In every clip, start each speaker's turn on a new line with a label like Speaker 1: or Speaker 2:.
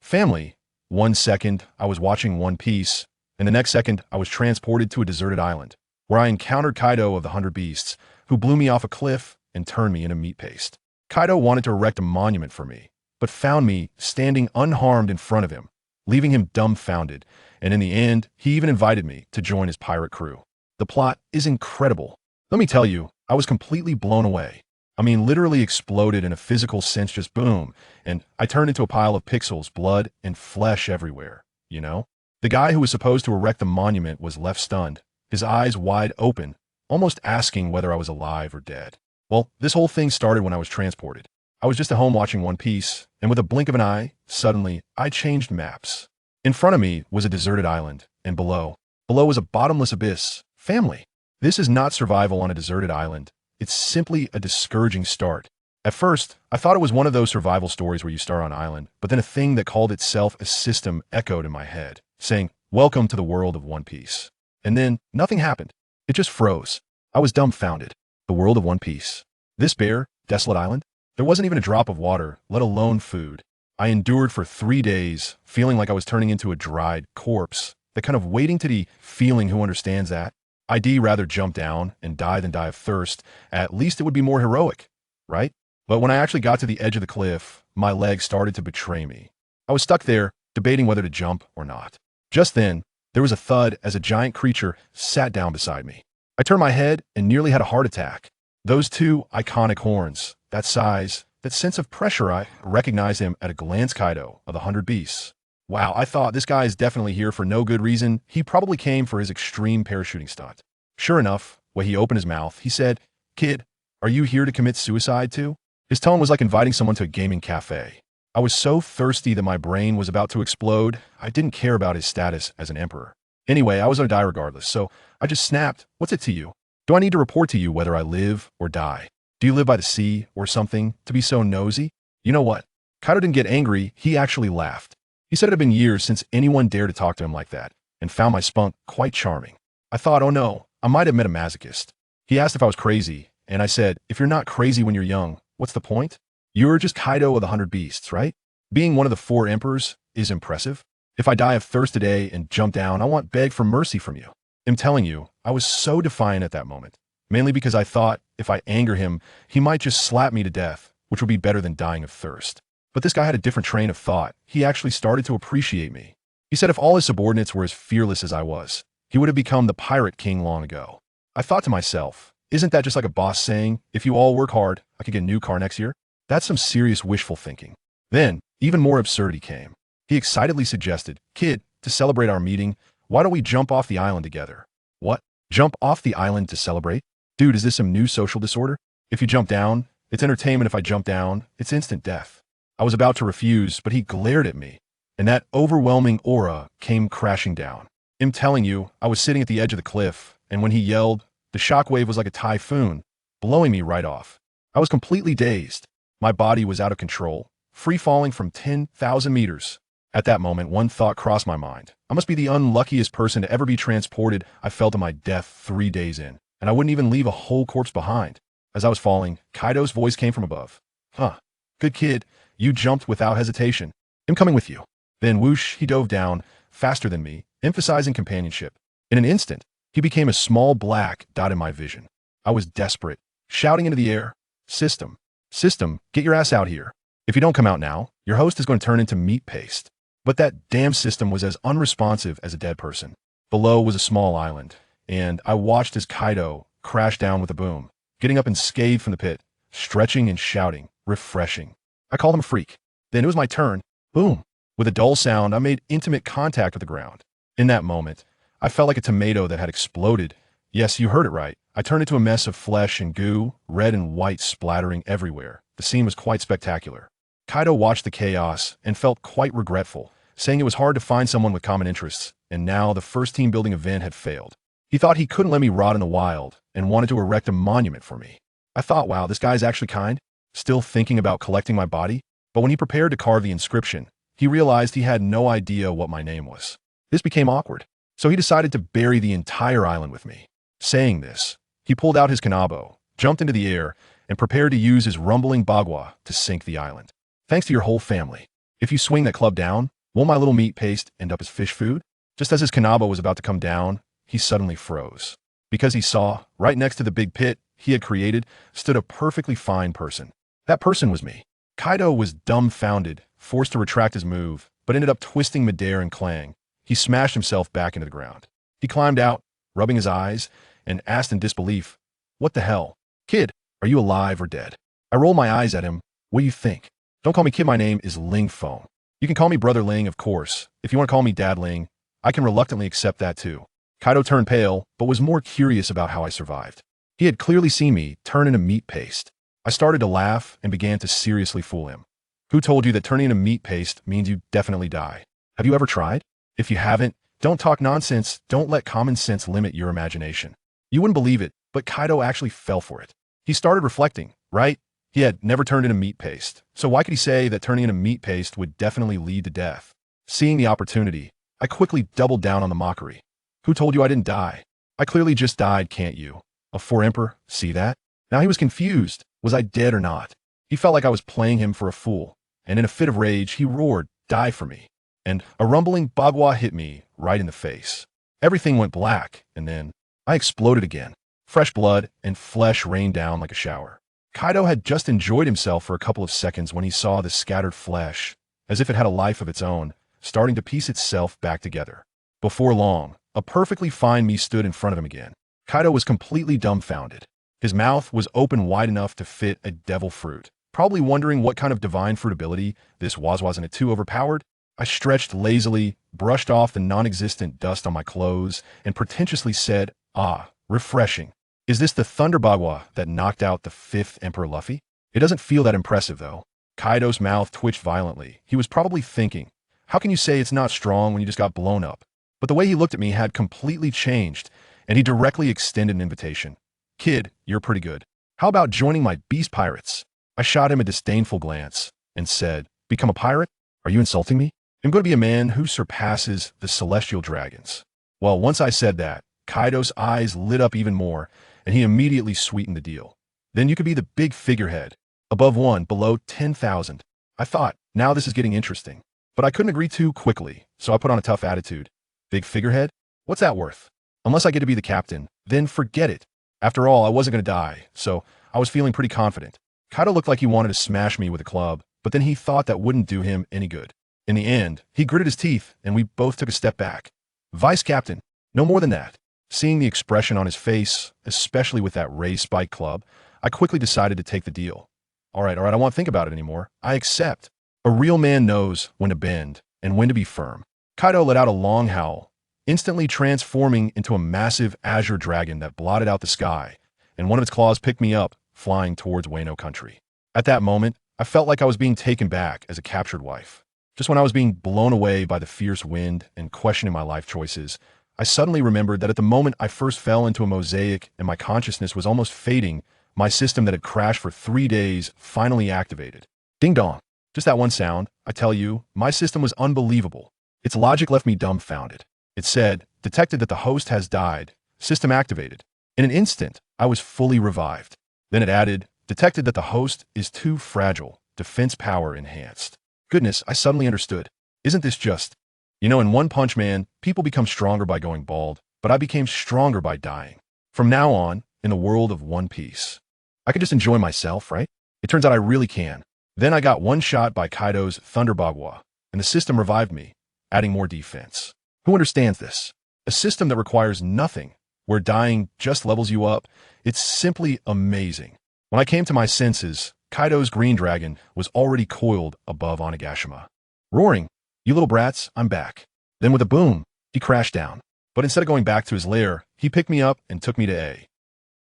Speaker 1: Family. 1 second, I was watching One Piece, and the next second, I was transported to a deserted island, where I encountered Kaido of the 100 Beasts, who blew me off a cliff and turned me into meat paste. Kaido wanted to erect a monument for me, but found me standing unharmed in front of him, leaving him dumbfounded, and in the end, he even invited me to join his pirate crew. The plot is incredible. Let me tell you, I was completely blown away. I mean, literally exploded in a physical sense, just boom, and I turned into a pile of pixels, blood, and flesh everywhere, you know? The guy who was supposed to erect the monument was left stunned, his eyes wide open, almost asking whether I was alive or dead. Well, this whole thing started when I was transported. I was just at home watching One Piece, and with a blink of an eye, suddenly, I changed maps. In front of me was a deserted island, and below was a bottomless abyss. Family. This is not survival on a deserted island. It's simply a discouraging start. At first, I thought it was one of those survival stories where you start on an island, but then a thing that called itself a system echoed in my head, saying, "Welcome to the world of One Piece." And then, nothing happened. It just froze. I was dumbfounded. The world of One Piece. This bare, desolate island? There wasn't even a drop of water, let alone food. I endured for 3 days, feeling like I was turning into a dried corpse. The kind of waiting to the feeling who understands that. I'd rather jump down and die than die of thirst. At least it would be more heroic, right? But when I actually got to the edge of the cliff, my legs started to betray me. I was stuck there, debating whether to jump or not. Just then, there was a thud as a giant creature sat down beside me. I turned my head and nearly had a heart attack. Those two iconic horns, that size, that sense of pressure, I recognized him at a glance. Kaido of the 100 Beasts. Wow, I thought this guy is definitely here for no good reason. He probably came for his extreme parachuting stunt. Sure enough, when he opened his mouth, he said, "Kid, are you here to commit suicide too?" His tone was like inviting someone to a gaming cafe. I was so thirsty that my brain was about to explode. I didn't care about his status as an emperor. Anyway, I was gonna die regardless, so I just snapped, "What's it to you? Do I need to report to you whether I live or die? Do you live by the sea or something to be so nosy?" You know what? Kaido didn't get angry, he actually laughed. He said it had been years since anyone dared to talk to him like that, and found my spunk quite charming. I thought, oh no, I might have met a masochist. He asked if I was crazy, and I said, if you're not crazy when you're young, what's the point? You're just Kaido of the 100 Beasts, right? Being one of the 4 emperors is impressive. If I die of thirst today and jump down, I won't beg for mercy from you. I'm telling you, I was so defiant at that moment, mainly because I thought if I anger him, he might just slap me to death, which would be better than dying of thirst. But this guy had a different train of thought. He actually started to appreciate me. He said if all his subordinates were as fearless as I was, he would have become the pirate king long ago. I thought to myself, isn't that just like a boss saying, if you all work hard, I could get a new car next year? That's some serious wishful thinking. Then, even more absurdity came. He excitedly suggested, "Kid, to celebrate our meeting, why don't we jump off the island together?" What? Jump off the island to celebrate? Dude, is this some new social disorder? If you jump down, it's entertainment. If I jump down, it's instant death. I was about to refuse, but he glared at me, and that overwhelming aura came crashing down. I'm telling you, I was sitting at the edge of the cliff, and when he yelled, the shockwave was like a typhoon, blowing me right off. I was completely dazed. My body was out of control, free falling from 10,000 meters. At that moment, one thought crossed my mind. I must be the unluckiest person to ever be transported. I fell to my death 3 days in, and I wouldn't even leave a whole corpse behind. As I was falling, Kaido's voice came from above. "Huh, good kid. You jumped without hesitation. I'm coming with you." Then whoosh, he dove down, faster than me, emphasizing companionship. In an instant, he became a small black dot in my vision. I was desperate, shouting into the air, System, get your ass out here. If you don't come out now, your host is going to turn into meat paste." But that damn system was as unresponsive as a dead person. Below was a small island, and I watched as Kaido crashed down with a boom, getting up unscathed from the pit, stretching and shouting, refreshing. I called him a freak. Then it was my turn. Boom. With a dull sound, I made intimate contact with the ground. In that moment, I felt like a tomato that had exploded. Yes, you heard it right. I turned into a mess of flesh and goo, red and white splattering everywhere. The scene was quite spectacular. Kaido watched the chaos and felt quite regretful, saying it was hard to find someone with common interests, and now the first team-building event had failed. He thought he couldn't let me rot in the wild and wanted to erect a monument for me. I thought, wow, this guy's actually kind, still thinking about collecting my body. But when he prepared to carve the inscription, he realized he had no idea what my name was. This became awkward, so he decided to bury the entire island with me. Saying this, he pulled out his kanabo, jumped into the air, and prepared to use his rumbling bagua to sink the island. "Thanks to your whole family. If you swing that club down, Won't my little meat paste end up as fish food? Just as his kanabo was about to come down, he suddenly froze. Because he saw, right next to the big pit he had created, stood a perfectly fine person. That person was me. Kaido was dumbfounded, forced to retract his move, but ended up twisting midair and clang. He smashed himself back into the ground. He climbed out, rubbing his eyes, and asked in disbelief, "What the hell? Kid, are you alive or dead?" I rolled my eyes at him. "What do you think?" "Don't call me kid, my name is Ling Feng. You can call me Brother Ling, of course. If you want to call me Dad Ling, I can reluctantly accept that too." Kaido turned pale, but was more curious about how I survived. He had clearly seen me turn into meat paste. I started to laugh and began to seriously fool him. "Who told you that turning into meat paste means you definitely die? Have you ever tried? If you haven't, don't talk nonsense. Don't let common sense limit your imagination." You wouldn't believe it, but Kaido actually fell for it. He started reflecting, right? He had never turned into meat paste, so why could he say that turning into meat paste would definitely lead to death? Seeing the opportunity, I quickly doubled down on the mockery. "Who told you I didn't die? I clearly just died, can't you? A 4 Emperor, see that?" Now he was confused. Was I dead or not? He felt like I was playing him for a fool, and in a fit of rage, he roared, "Die for me." And a rumbling bagua hit me right in the face. Everything went black, and then I exploded again. Fresh blood and flesh rained down like a shower. Kaido had just enjoyed himself for a couple of seconds when he saw the scattered flesh, as if it had a life of its own, starting to piece itself back together. Before long, a perfectly fine me stood in front of him again. Kaido was completely dumbfounded. His mouth was open wide enough to fit a devil fruit. Probably wondering what kind of divine fruit ability this was. Wasn't it too overpowered? I stretched lazily, brushed off the non-existent dust on my clothes, and pretentiously said, "Ah, refreshing. Is this the Thunder Bagua that knocked out the 5th Emperor Luffy? It doesn't feel that impressive, though." Kaido's mouth twitched violently. He was probably thinking, how can you say it's not strong when you just got blown up? But the way he looked at me had completely changed, and he directly extended an invitation. "Kid, you're pretty good. How about joining my beast pirates?" I shot him a disdainful glance and said, "Become a pirate? Are you insulting me? I'm going to be a man who surpasses the celestial dragons." Well, once I said that, Kaido's eyes lit up even more, and he immediately sweetened the deal. "Then you could be the big figurehead. Above 1, below 10,000. I thought, now this is getting interesting. But I couldn't agree too quickly, so I put on a tough attitude. "Big figurehead? What's that worth? Unless I get to be the captain, then forget it." After all, I wasn't going to die, so I was feeling pretty confident. Kaido looked like he wanted to smash me with a club, but then he thought that wouldn't do him any good. In the end, he gritted his teeth, and we both took a step back. "Vice captain, no more than that." Seeing the expression on his face, especially with that raised spike club, I quickly decided to take the deal. All right, I won't think about it anymore. I accept. A real man knows when to bend and when to be firm. Kaido let out a long howl, instantly transforming into a massive azure dragon that blotted out the sky, and one of its claws picked me up, flying towards Wano country. At that moment, I felt like I was being taken back as a captured wife. Just when I was being blown away by the fierce wind and questioning my life choices, I suddenly remembered that at the moment I first fell into a mosaic and my consciousness was almost fading, my system that had crashed for 3 days finally activated. Ding dong. Just that one sound, I tell you, my system was unbelievable. Its logic left me dumbfounded. It said, "Detected that the host has died. System activated." In an instant, I was fully revived. Then it added, "Detected that the host is too fragile. Defense power enhanced." Goodness, I suddenly understood. Isn't this just... in One Punch Man, people become stronger by going bald, but I became stronger by dying. From now on, in the world of One Piece, I could just enjoy myself, right? It turns out I really can. Then I got one shot by Kaido's Thunder Bagua, and the system revived me, adding more defense. Who understands this? A system that requires nothing, where dying just levels you up. It's simply amazing. When I came to my senses, Kaido's green dragon was already coiled above Onigashima. Roaring, "You little brats, I'm back." Then with a boom, he crashed down. But instead of going back to his lair, he picked me up and took me to a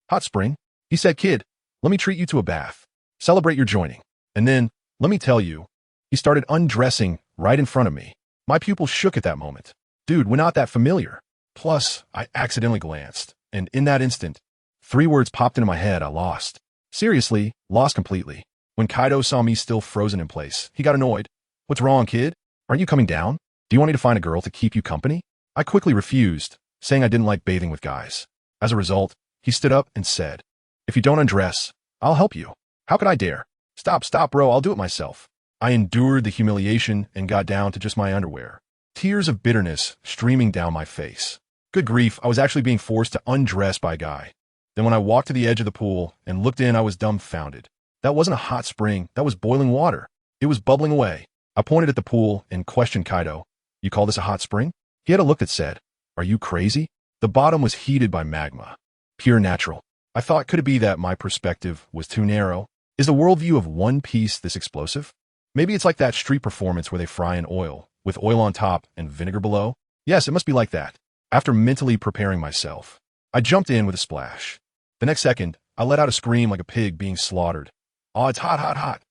Speaker 1: hot spring. He said, "Kid, let me treat you to a bath. Celebrate your joining. And then, let me tell you," he started undressing right in front of me. My pupils shook at that moment. Dude, we're not that familiar. Plus, I accidentally glanced, and in that instant, 3 words popped into my head I lost. Seriously, lost completely. When Kaido saw me still frozen in place, he got annoyed. "What's wrong, kid? Aren't you coming down? Do you want me to find a girl to keep you company?" I quickly refused, saying I didn't like bathing with guys. As a result, he stood up and said, "If you don't undress, I'll help you." How could I dare? Stop, bro, I'll do it myself." I endured the humiliation and got down to just my underwear. Tears of bitterness streaming down my face. Good grief, I was actually being forced to undress by a guy. Then when I walked to the edge of the pool and looked in, I was dumbfounded. That wasn't a hot spring, that was boiling water. It was bubbling away. I pointed at the pool and questioned Kaido. You call this a hot spring? He had a look that said, are you crazy? The bottom was heated by magma. Pure natural. I thought, could it be that my perspective was too narrow? Is the worldview of One Piece this explosive? Maybe it's like that street performance where they fry in oil, with oil on top and vinegar below? Yes, it must be like that. After mentally preparing myself, I jumped in with a splash. The next second, I let out a scream like a pig being slaughtered. Oh, it's hot, hot, hot.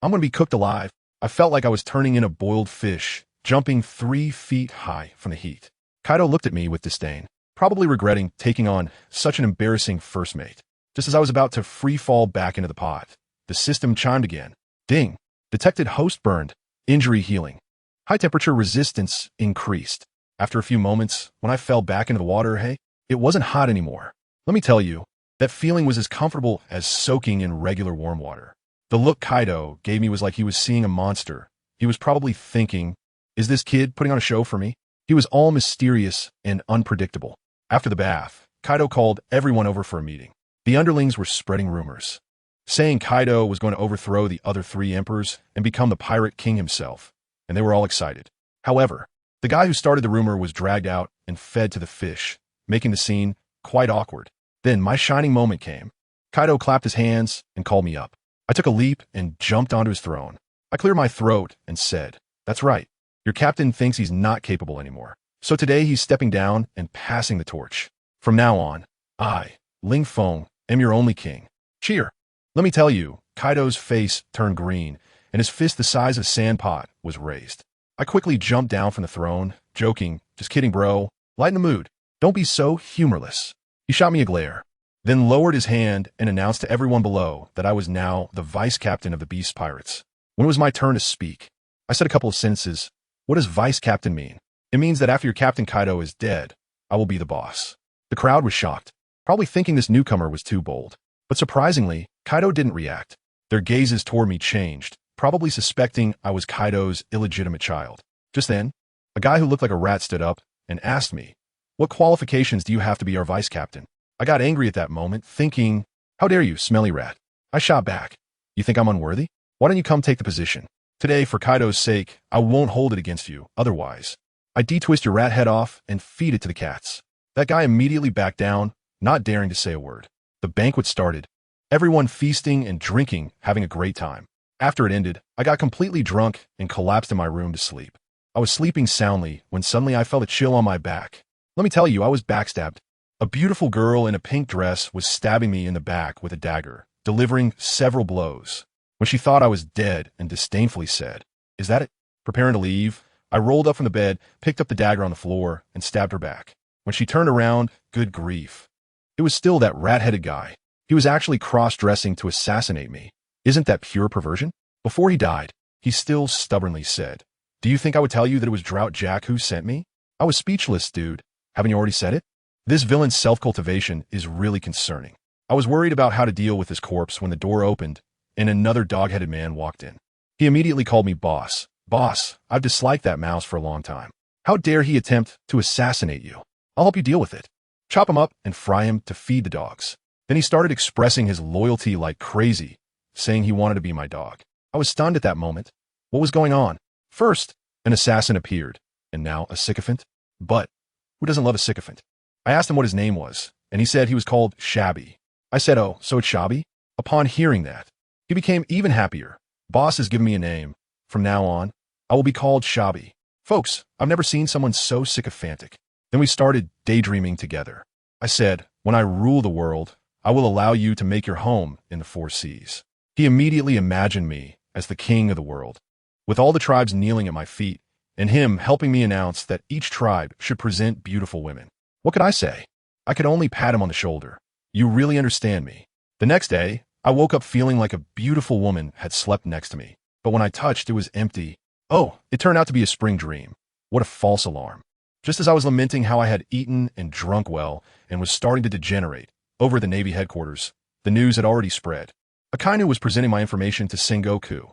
Speaker 1: I'm going to be cooked alive. I felt like I was turning in a boiled fish, jumping 3 feet high from the heat. Kaido looked at me with disdain, probably regretting taking on such an embarrassing first mate. Just as I was about to free fall back into the pot, the system chimed again. Ding. Detected host burned. Injury healing. High temperature resistance increased. After a few moments, when I fell back into the water, hey, it wasn't hot anymore. Let me tell you, that feeling was as comfortable as soaking in regular warm water. The look Kaido gave me was like he was seeing a monster. He was probably thinking, is this kid putting on a show for me? He was all mysterious and unpredictable. After the bath, Kaido called everyone over for a meeting. The underlings were spreading rumors, saying Kaido was going to overthrow the other 3 emperors and become the pirate king himself, and they were all excited. However, the guy who started the rumor was dragged out and fed to the fish, making the scene quite awkward. Then my shining moment came. Kaido clapped his hands and called me up. I took a leap and jumped onto his throne. I cleared my throat and said, that's right. Your captain thinks he's not capable anymore. So today he's stepping down and passing the torch. From now on, I, Ling Feng, am your only king. Cheer. Let me tell you, Kaido's face turned green, and his fist the size of a sandpot was raised. I quickly jumped down from the throne, joking, just kidding bro, lighten the mood. Don't be so humorless. He shot me a glare, then lowered his hand and announced to everyone below that I was now the vice captain of the Beast Pirates. When it was my turn to speak, I said a couple of sentences. What does vice captain mean? It means that after your captain Kaido is dead, I will be the boss. The crowd was shocked, probably thinking this newcomer was too bold. But surprisingly, Kaido didn't react. Their gazes toward me changed, probably suspecting I was Kaido's illegitimate child. Just then, a guy who looked like a rat stood up and asked me, what qualifications do you have to be our vice captain? I got angry at that moment, thinking, how dare you, smelly rat? I shot back. You think I'm unworthy? Why don't you come take the position? Today, for Kaido's sake, I won't hold it against you, otherwise. I detwist your rat head off and feed it to the cats. That guy immediately backed down, not daring to say a word. The banquet started. Everyone feasting and drinking, having a great time. After it ended, I got completely drunk and collapsed in my room to sleep. I was sleeping soundly when suddenly I felt a chill on my back. Let me tell you, I was backstabbed. A beautiful girl in a pink dress was stabbing me in the back with a dagger, delivering several blows. When she thought I was dead and disdainfully said, is that it? Preparing to leave, I rolled up from the bed, picked up the dagger on the floor, and stabbed her back. When she turned around, good grief. It was still that rat-headed guy. He was actually cross-dressing to assassinate me. Isn't that pure perversion? Before he died, he still stubbornly said, do you think I would tell you that it was Drought Jack who sent me? I was speechless, dude. Haven't you already said it? This villain's self-cultivation is really concerning. I was worried about how to deal with his corpse when the door opened and another dog-headed man walked in. He immediately called me boss. Boss, I've disliked that mouse for a long time. How dare he attempt to assassinate you? I'll help you deal with it. Chop him up and fry him to feed the dogs. Then he started expressing his loyalty like crazy, saying he wanted to be my dog. I was stunned at that moment. What was going on? First, an assassin appeared, and now a sycophant. But who doesn't love a sycophant? I asked him what his name was, and he said he was called Shabby. I said, oh, so it's Shabby? Upon hearing that, he became even happier. Boss has given me a name. From now on, I will be called Shabby. Folks, I've never seen someone so sycophantic. Then we started daydreaming together. I said, when I rule the world, I will allow you to make your home in the 4 seas. He immediately imagined me as the king of the world, with all the tribes kneeling at my feet, and him helping me announce that each tribe should present beautiful women. What could I say? I could only pat him on the shoulder. You really understand me. The next day, I woke up feeling like a beautiful woman had slept next to me, but when I touched, it was empty. Oh, it turned out to be a spring dream. What a false alarm. Just as I was lamenting how I had eaten and drunk well and was starting to degenerate, over at the Navy headquarters, the news had already spread. Akainu was presenting my information to Sengoku,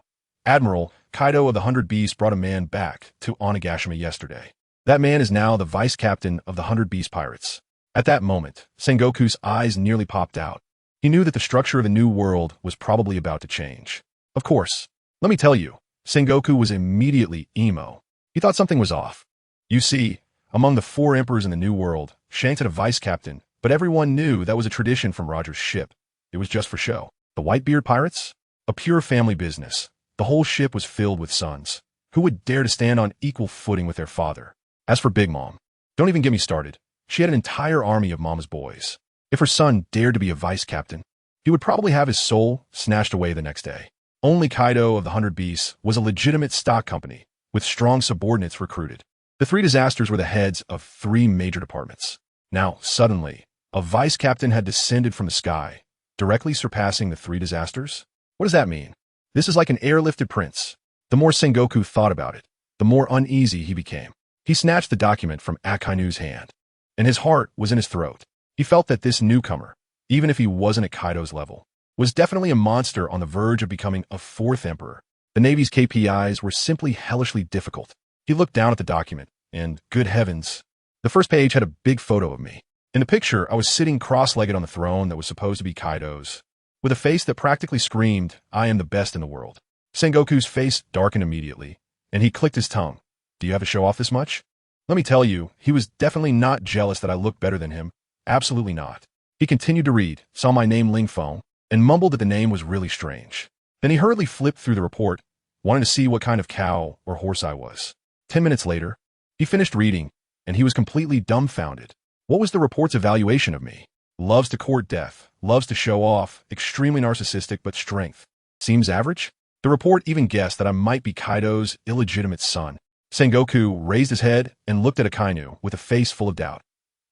Speaker 1: Admiral, Kaido of the 100 Beasts brought a man back to Onigashima yesterday. That man is now the vice captain of the 100 Beast Pirates. At that moment, Sengoku's eyes nearly popped out. He knew that the structure of the new world was probably about to change. Of course. Let me tell you, Sengoku was immediately emo. He thought something was off. You see, among the 4 emperors in the new world, Shanks had a vice captain, but everyone knew that was a tradition from Roger's ship. It was just for show. The Whitebeard Pirates? A pure family business. The whole ship was filled with sons. Who would dare to stand on equal footing with their father? As for Big Mom, don't even get me started. She had an entire army of Mama's boys. If her son dared to be a vice captain, he would probably have his soul snatched away the next day. Only Kaido of the 100 Beasts was a legitimate stock company, with strong subordinates recruited. The 3 disasters were the heads of 3 major departments. Now, suddenly, a vice captain had descended from the sky, directly surpassing the 3 disasters? What does that mean? This is like an airlifted prince. The more Sengoku thought about it, the more uneasy he became. He snatched the document from Akainu's hand, and his heart was in his throat. He felt that this newcomer, even if he wasn't at Kaido's level, was definitely a monster on the verge of becoming a 4th emperor. The Navy's KPIs were simply hellishly difficult. He looked down at the document, and, good heavens, the first page had a big photo of me. In the picture, I was sitting cross-legged on the throne that was supposed to be Kaido's, with a face that practically screamed, "I am the best in the world." Sengoku's face darkened immediately, and he clicked his tongue. "Do you have to show off this much?" Let me tell you, he was definitely not jealous that I looked better than him. Absolutely not. He continued to read, saw my name Ling Feng, and mumbled that the name was really strange. Then he hurriedly flipped through the report, wanting to see what kind of cow or horse I was. 10 minutes later, he finished reading, and he was completely dumbfounded. What was the report's evaluation of me? Loves to court death, loves to show off, extremely narcissistic but strength. Seems average? The report even guessed that I might be Kaido's illegitimate son. Sengoku raised his head and looked at Akainu with a face full of doubt.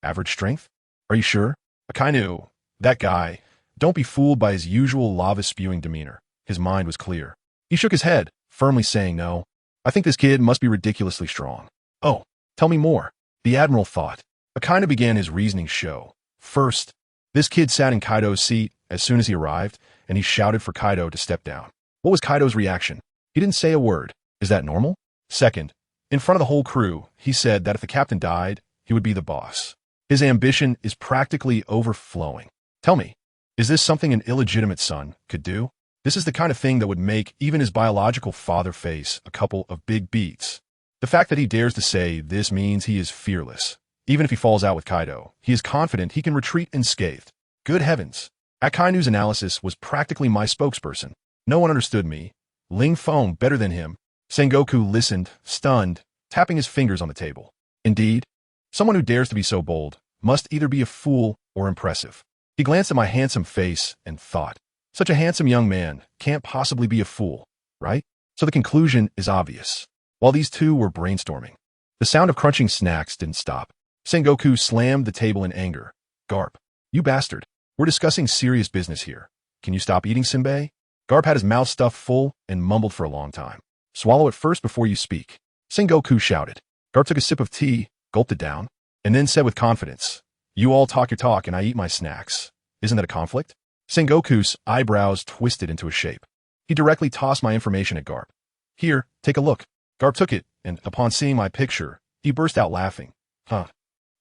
Speaker 1: Average strength? Are you sure? Akainu, that guy, don't be fooled by his usual lava-spewing demeanor. His mind was clear. He shook his head, firmly saying no. I think this kid must be ridiculously strong. Oh, tell me more. The Admiral thought. Akainu began his reasoning show. First, this kid sat in Kaido's seat as soon as he arrived, and he shouted for Kaido to step down. What was Kaido's reaction? He didn't say a word. Is that normal? Second, in front of the whole crew, he said that if the captain died, he would be the boss. His ambition is practically overflowing. Tell me, is this something an illegitimate son could do? This is the kind of thing that would make even his biological father face a couple of big beats. The fact that he dares to say this means he is fearless. Even if he falls out with Kaido, he is confident he can retreat unscathed. Good heavens. Akainu's analysis was practically my spokesperson. No one understood me. Ling Feng better than him. Sengoku listened, stunned, tapping his fingers on the table. Indeed, someone who dares to be so bold must either be a fool or impressive. He glanced at my handsome face and thought, such a handsome young man can't possibly be a fool, right? So the conclusion is obvious. While these two were brainstorming, the sound of crunching snacks didn't stop. Sengoku slammed the table in anger. Garp, you bastard. We're discussing serious business here. Can you stop eating, Sinbei? Garp had his mouth stuffed full and mumbled for a long time. Swallow it first before you speak. Sengoku shouted. Garp took a sip of tea, gulped it down, and then said with confidence, you all talk your talk and I eat my snacks. Isn't that a conflict? Sengoku's eyebrows twisted into a shape. He directly tossed my information at Garp. Here, take a look. Garp took it, and upon seeing my picture, he burst out laughing. Huh.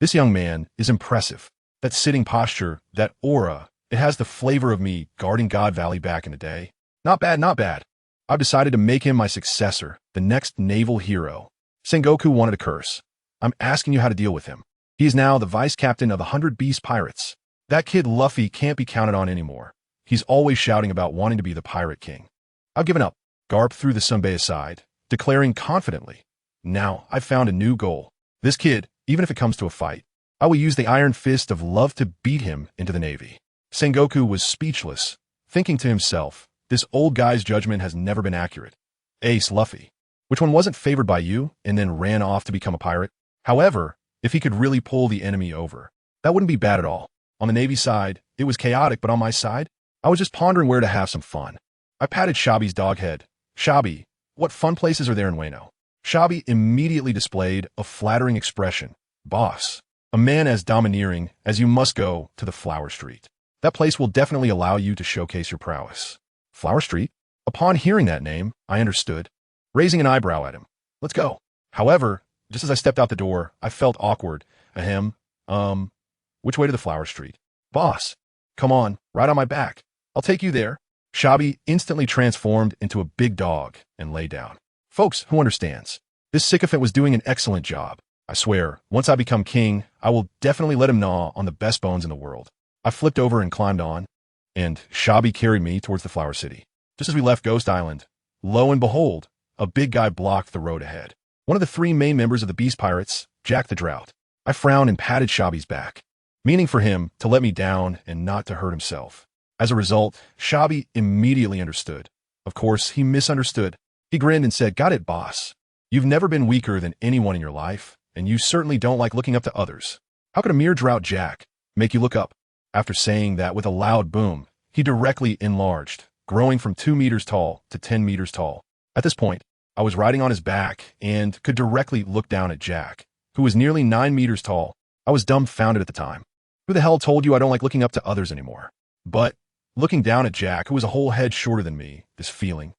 Speaker 1: This young man is impressive. That sitting posture, that aura, it has the flavor of me guarding God Valley back in the day. Not bad, not bad. I've decided to make him my successor, the next naval hero. Sengoku wanted to curse. I'm asking you how to deal with him. He is now the vice captain of the 100 Beast Pirates. That kid Luffy can't be counted on anymore. He's always shouting about wanting to be the pirate king. I've given up. Garp threw the Sunbei aside, declaring confidently, now I've found a new goal. This kid, even if it comes to a fight, I will use the iron fist of love to beat him into the Navy. Sengoku was speechless, thinking to himself, this old guy's judgment has never been accurate. Ace Luffy. Which one wasn't favored by you and then ran off to become a pirate? However, if he could really pull the enemy over, that wouldn't be bad at all. On the Navy side, it was chaotic, but on my side, I was just pondering where to have some fun. I patted Shabi's dog head. Shabi, what fun places are there in Wano? Shabi immediately displayed a flattering expression. Boss, a man as domineering as you must go to the Flower Street. That place will definitely allow you to showcase your prowess. Flower Street? Upon hearing that name, I understood, raising an eyebrow at him. Let's go. However, just as I stepped out the door, I felt awkward. Ahem. Which way to the flower street? Boss. Come on, ride on my back. I'll take you there. Shabi instantly transformed into a big dog and lay down. Folks, who understands? This sycophant was doing an excellent job. I swear, once I become king, I will definitely let him gnaw on the best bones in the world. I flipped over and climbed on, and Shabi carried me towards the Flower City. Just as we left Ghost Island, lo and behold, a big guy blocked the road ahead. One of the 3 main members of the Beast Pirates, Jack the Drought. I frowned and patted Shabi's back, meaning for him to let me down and not to hurt himself. As a result, Shabi immediately understood. Of course, he misunderstood. He grinned and said, "Got it, boss. You've never been weaker than anyone in your life, and you certainly don't like looking up to others. How could a mere drought Jack make you look up?" After saying that with a loud boom, he directly enlarged, growing from 2 meters tall to 10 meters tall. At this point, I was riding on his back and could directly look down at Jack, who was nearly 9 meters tall. I was dumbfounded at the time. Who the hell told you I don't like looking up to others anymore? But looking down at Jack, who was a whole head shorter than me, this feeling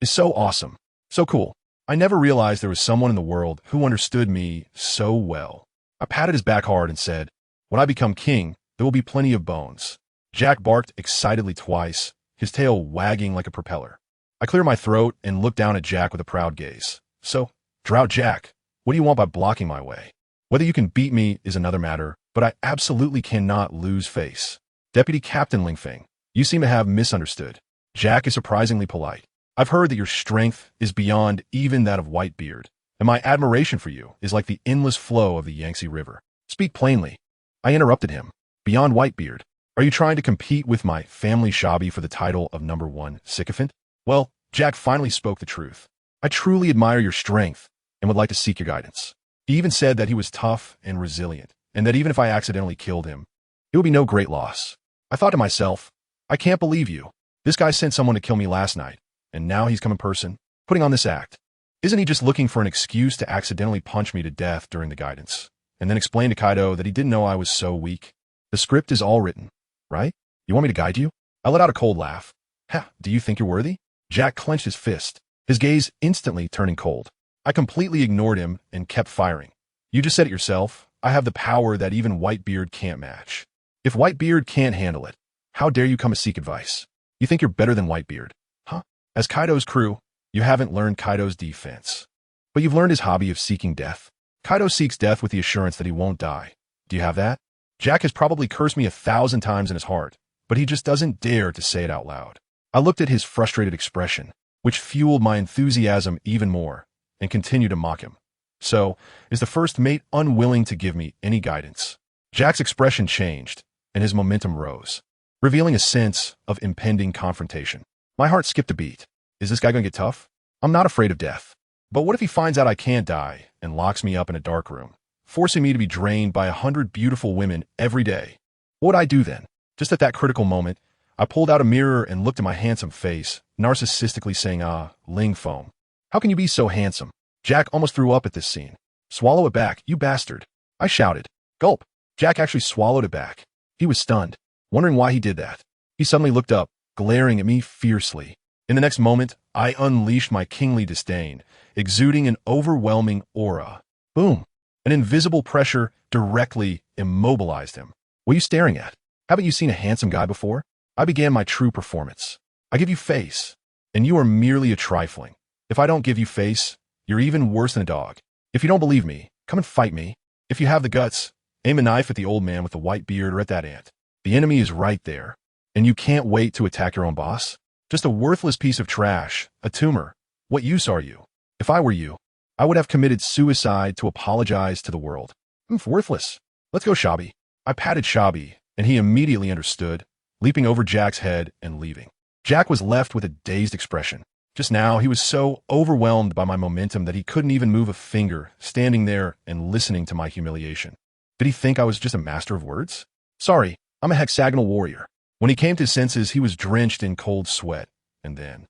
Speaker 1: is so awesome, so cool. I never realized there was someone in the world who understood me so well. I patted his back hard and said, "When I become king, there will be plenty of bones." Jack barked excitedly twice, his tail wagging like a propeller. I cleared my throat and looked down at Jack with a proud gaze. "So, Drought Jack, what do you want by blocking my way? Whether you can beat me is another matter, but I absolutely cannot lose face." Deputy Captain Ling Feng, you seem to have misunderstood. Jack is surprisingly polite. I've heard that your strength is beyond even that of Whitebeard, and my admiration for you is like the endless flow of the Yangtze River. Speak plainly. I interrupted him. Beyond Whitebeard, are you trying to compete with my family Shabi for the title of #1 sycophant? Well, Jack finally spoke the truth. I truly admire your strength and would like to seek your guidance. He even said that he was tough and resilient, and that even if I accidentally killed him, it would be no great loss. I thought to myself, I can't believe you. This guy sent someone to kill me last night, and now he's come in person, putting on this act. Isn't he just looking for an excuse to accidentally punch me to death during the guidance, and then explain to Kaido that he didn't know I was so weak? The script is all written, right? You want me to guide you? I let out a cold laugh. Ha, do you think you're worthy? Jack clenched his fist, his gaze instantly turning cold. I completely ignored him and kept firing. You just said it yourself. I have the power that even Whitebeard can't match. If Whitebeard can't handle it, how dare you come to seek advice? You think you're better than Whitebeard, huh? As Kaido's crew, you haven't learned Kaido's defense. But you've learned his hobby of seeking death. Kaido seeks death with the assurance that he won't die. Do you have that? Jack has probably cursed me 1,000 times in his heart, but he just doesn't dare to say it out loud. I looked at his frustrated expression, which fueled my enthusiasm even more, and continued to mock him. So, is the first mate unwilling to give me any guidance? Jack's expression changed, and his momentum rose, revealing a sense of impending confrontation. My heart skipped a beat. Is this guy going to get tough? I'm not afraid of death. But what if he finds out I can't die and locks me up in a dark room, forcing me to be drained by 100 beautiful women every day? What would I do then? Just at that critical moment, I pulled out a mirror and looked at my handsome face, narcissistically saying, Ling Feng, how can you be so handsome? Jack almost threw up at this scene. Swallow it back, you bastard. I shouted. Gulp. Jack actually swallowed it back. He was stunned, wondering why he did that. He suddenly looked up, glaring at me fiercely. In the next moment, I unleashed my kingly disdain, exuding an overwhelming aura. Boom. An invisible pressure directly immobilized him. What are you staring at? Haven't you seen a handsome guy before? I began my true performance. I give you face, and you are merely a trifling. If I don't give you face, you're even worse than a dog. If you don't believe me, come and fight me. If you have the guts, aim a knife at the old man with the white beard or at that ant. The enemy is right there, and you can't wait to attack your own boss? Just a worthless piece of trash, a tumor. What use are you? If I were you, I would have committed suicide to apologize to the world. I'm worthless. Let's go, Shabi. I patted Shabi, and he immediately understood, leaping over Jack's head and leaving. Jack was left with a dazed expression. Just now, he was so overwhelmed by my momentum that he couldn't even move a finger, standing there and listening to my humiliation. Did he think I was just a master of words? Sorry, I'm a hexagonal warrior. When he came to his senses, he was drenched in cold sweat, and then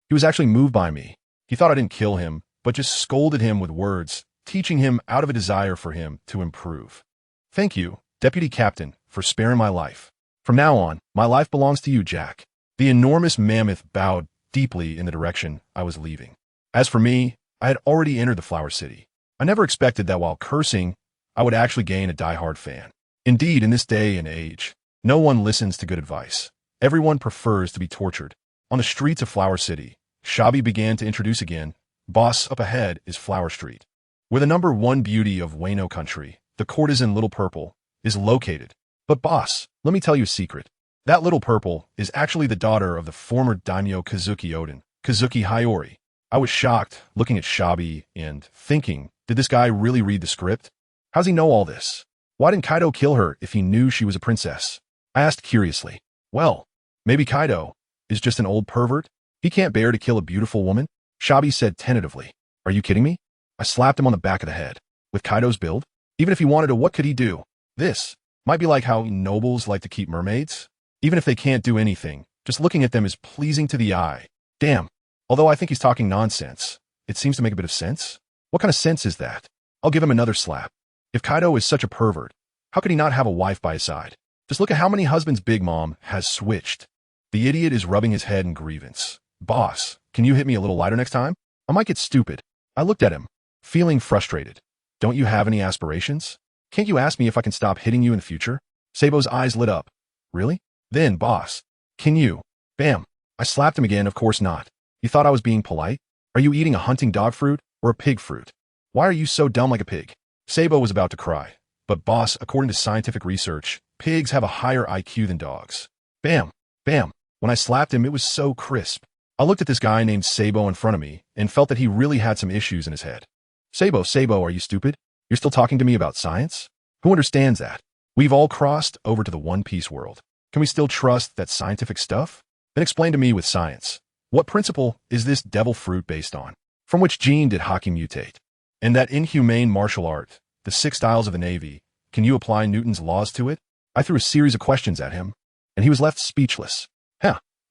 Speaker 1: he was actually moved by me. He thought I didn't kill him, but just scolded him with words, teaching him out of a desire for him to improve. Thank you, Deputy Captain, for sparing my life. From now on, my life belongs to you, Jack. The enormous mammoth bowed deeply in the direction I was leaving. As for me, I had already entered the Flower City. I never expected that while cursing, I would actually gain a die-hard fan. Indeed, in this day and age, no one listens to good advice. Everyone prefers to be tortured. On the streets of Flower City, Shabi began to introduce again. Boss, up ahead is Flower Street, where the #1 beauty of Wano country, the courtesan Little Purple, is located. But boss, let me tell you a secret. That Little Purple is actually the daughter of the former daimyo Kazuki Oden, Kazuki Hiyori. I was shocked, looking at Shabi and thinking, did this guy really read the script? How's he know all this? Why didn't Kaido kill her if he knew she was a princess? I asked curiously. Well, maybe Kaido is just an old pervert? He can't bear to kill a beautiful woman? Shabi said tentatively. Are you kidding me? I slapped him on the back of the head. With Kaido's build? Even if he wanted to, what could he do? This might be like how nobles like to keep mermaids. Even if they can't do anything, just looking at them is pleasing to the eye. Damn. Although I think he's talking nonsense, it seems to make a bit of sense. What kind of sense is that? I'll give him another slap. If Kaido is such a pervert, how could he not have a wife by his side? Just look at how many husbands Big Mom has switched. The idiot is rubbing his head in grievance. Boss, can you hit me a little lighter next time? I might get stupid. I looked at him, feeling frustrated. Don't you have any aspirations? Can't you ask me if I can stop hitting you in the future? Sabo's eyes lit up. Really? Then, boss, can you? Bam. I slapped him again, of course not. You thought I was being polite? Are you eating a hunting dog fruit or a pig fruit? Why are you so dumb like a pig? Sabo was about to cry. But boss, according to scientific research, pigs have a higher IQ than dogs. Bam. Bam. When I slapped him, it was so crisp. I looked at this guy named Sabo in front of me and felt that he really had some issues in his head. Sabo, are you stupid? You're still talking to me about science? Who understands that? We've all crossed over to the One Piece world. Can we still trust that scientific stuff? Then explain to me with science. What principle is this devil fruit based on? From which gene did Haki mutate? And that inhumane martial art, the 6 styles of the Navy, can you apply Newton's laws to it? I threw a series of questions at him, and he was left speechless.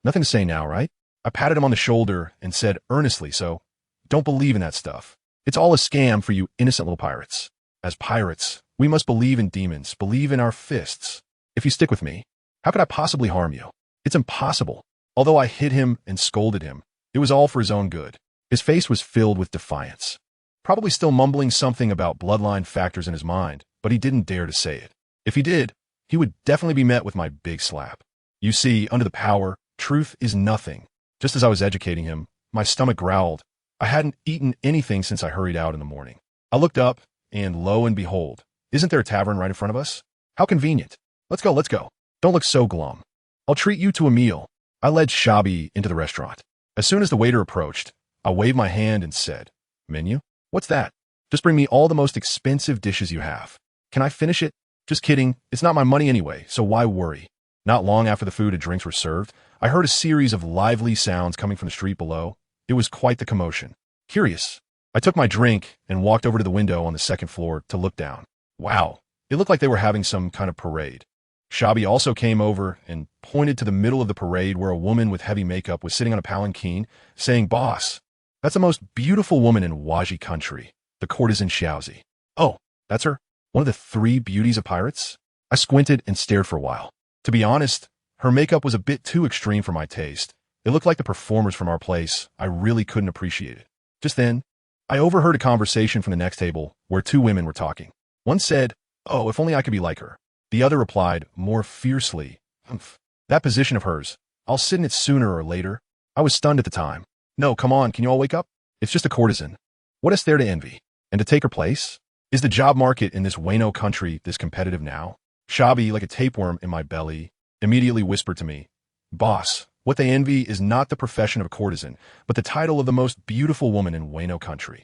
Speaker 1: Nothing to say now, right? I patted him on the shoulder and said earnestly, so, don't believe in that stuff. It's all a scam for you innocent little pirates. As pirates, we must believe in demons, believe in our fists. If you stick with me, how could I possibly harm you? It's impossible. Although I hit him and scolded him, it was all for his own good. His face was filled with defiance. Probably still mumbling something about bloodline factors in his mind, but he didn't dare to say it. If he did, he would definitely be met with my big slap. You see, under the power, truth is nothing. Just as I was educating him, my stomach growled. I hadn't eaten anything since I hurried out in the morning. I looked up, and lo and behold, isn't there a tavern right in front of us? How convenient. Let's go. Don't look so glum. I'll treat you to a meal. I led Shabi into the restaurant. As soon as the waiter approached, I waved my hand and said, Menu? What's that? Just bring me all the most expensive dishes you have. Can I finish it? Just kidding. It's not my money anyway, so why worry? Not long after the food and drinks were served, I heard a series of lively sounds coming from the street below. It was quite the commotion. Curious. I took my drink and walked over to the window on the 2nd floor to look down. Wow, it looked like they were having some kind of parade. Shabi also came over and pointed to the middle of the parade where a woman with heavy makeup was sitting on a palanquin, saying, Boss, that's the most beautiful woman in Waji country, the courtesan Xiaozi. Oh, that's her? One of the 3 beauties of pirates? I squinted and stared for a while. To be honest, her makeup was a bit too extreme for my taste. It looked like the performers from our place. I really couldn't appreciate it. Just then, I overheard a conversation from the next table where 2 women were talking. One said, Oh, if only I could be like her. The other replied, more fiercely, Humph. That position of hers, I'll sit in it sooner or later. I was stunned at the time. No, come on, can you all wake up? It's just a courtesan. What is there to envy? And to take her place? Is the job market in this Wano country this competitive now? Shabi, like a tapeworm in my belly, immediately whispered to me, Boss, what they envy is not the profession of a courtesan, but the title of the most beautiful woman in Wano country.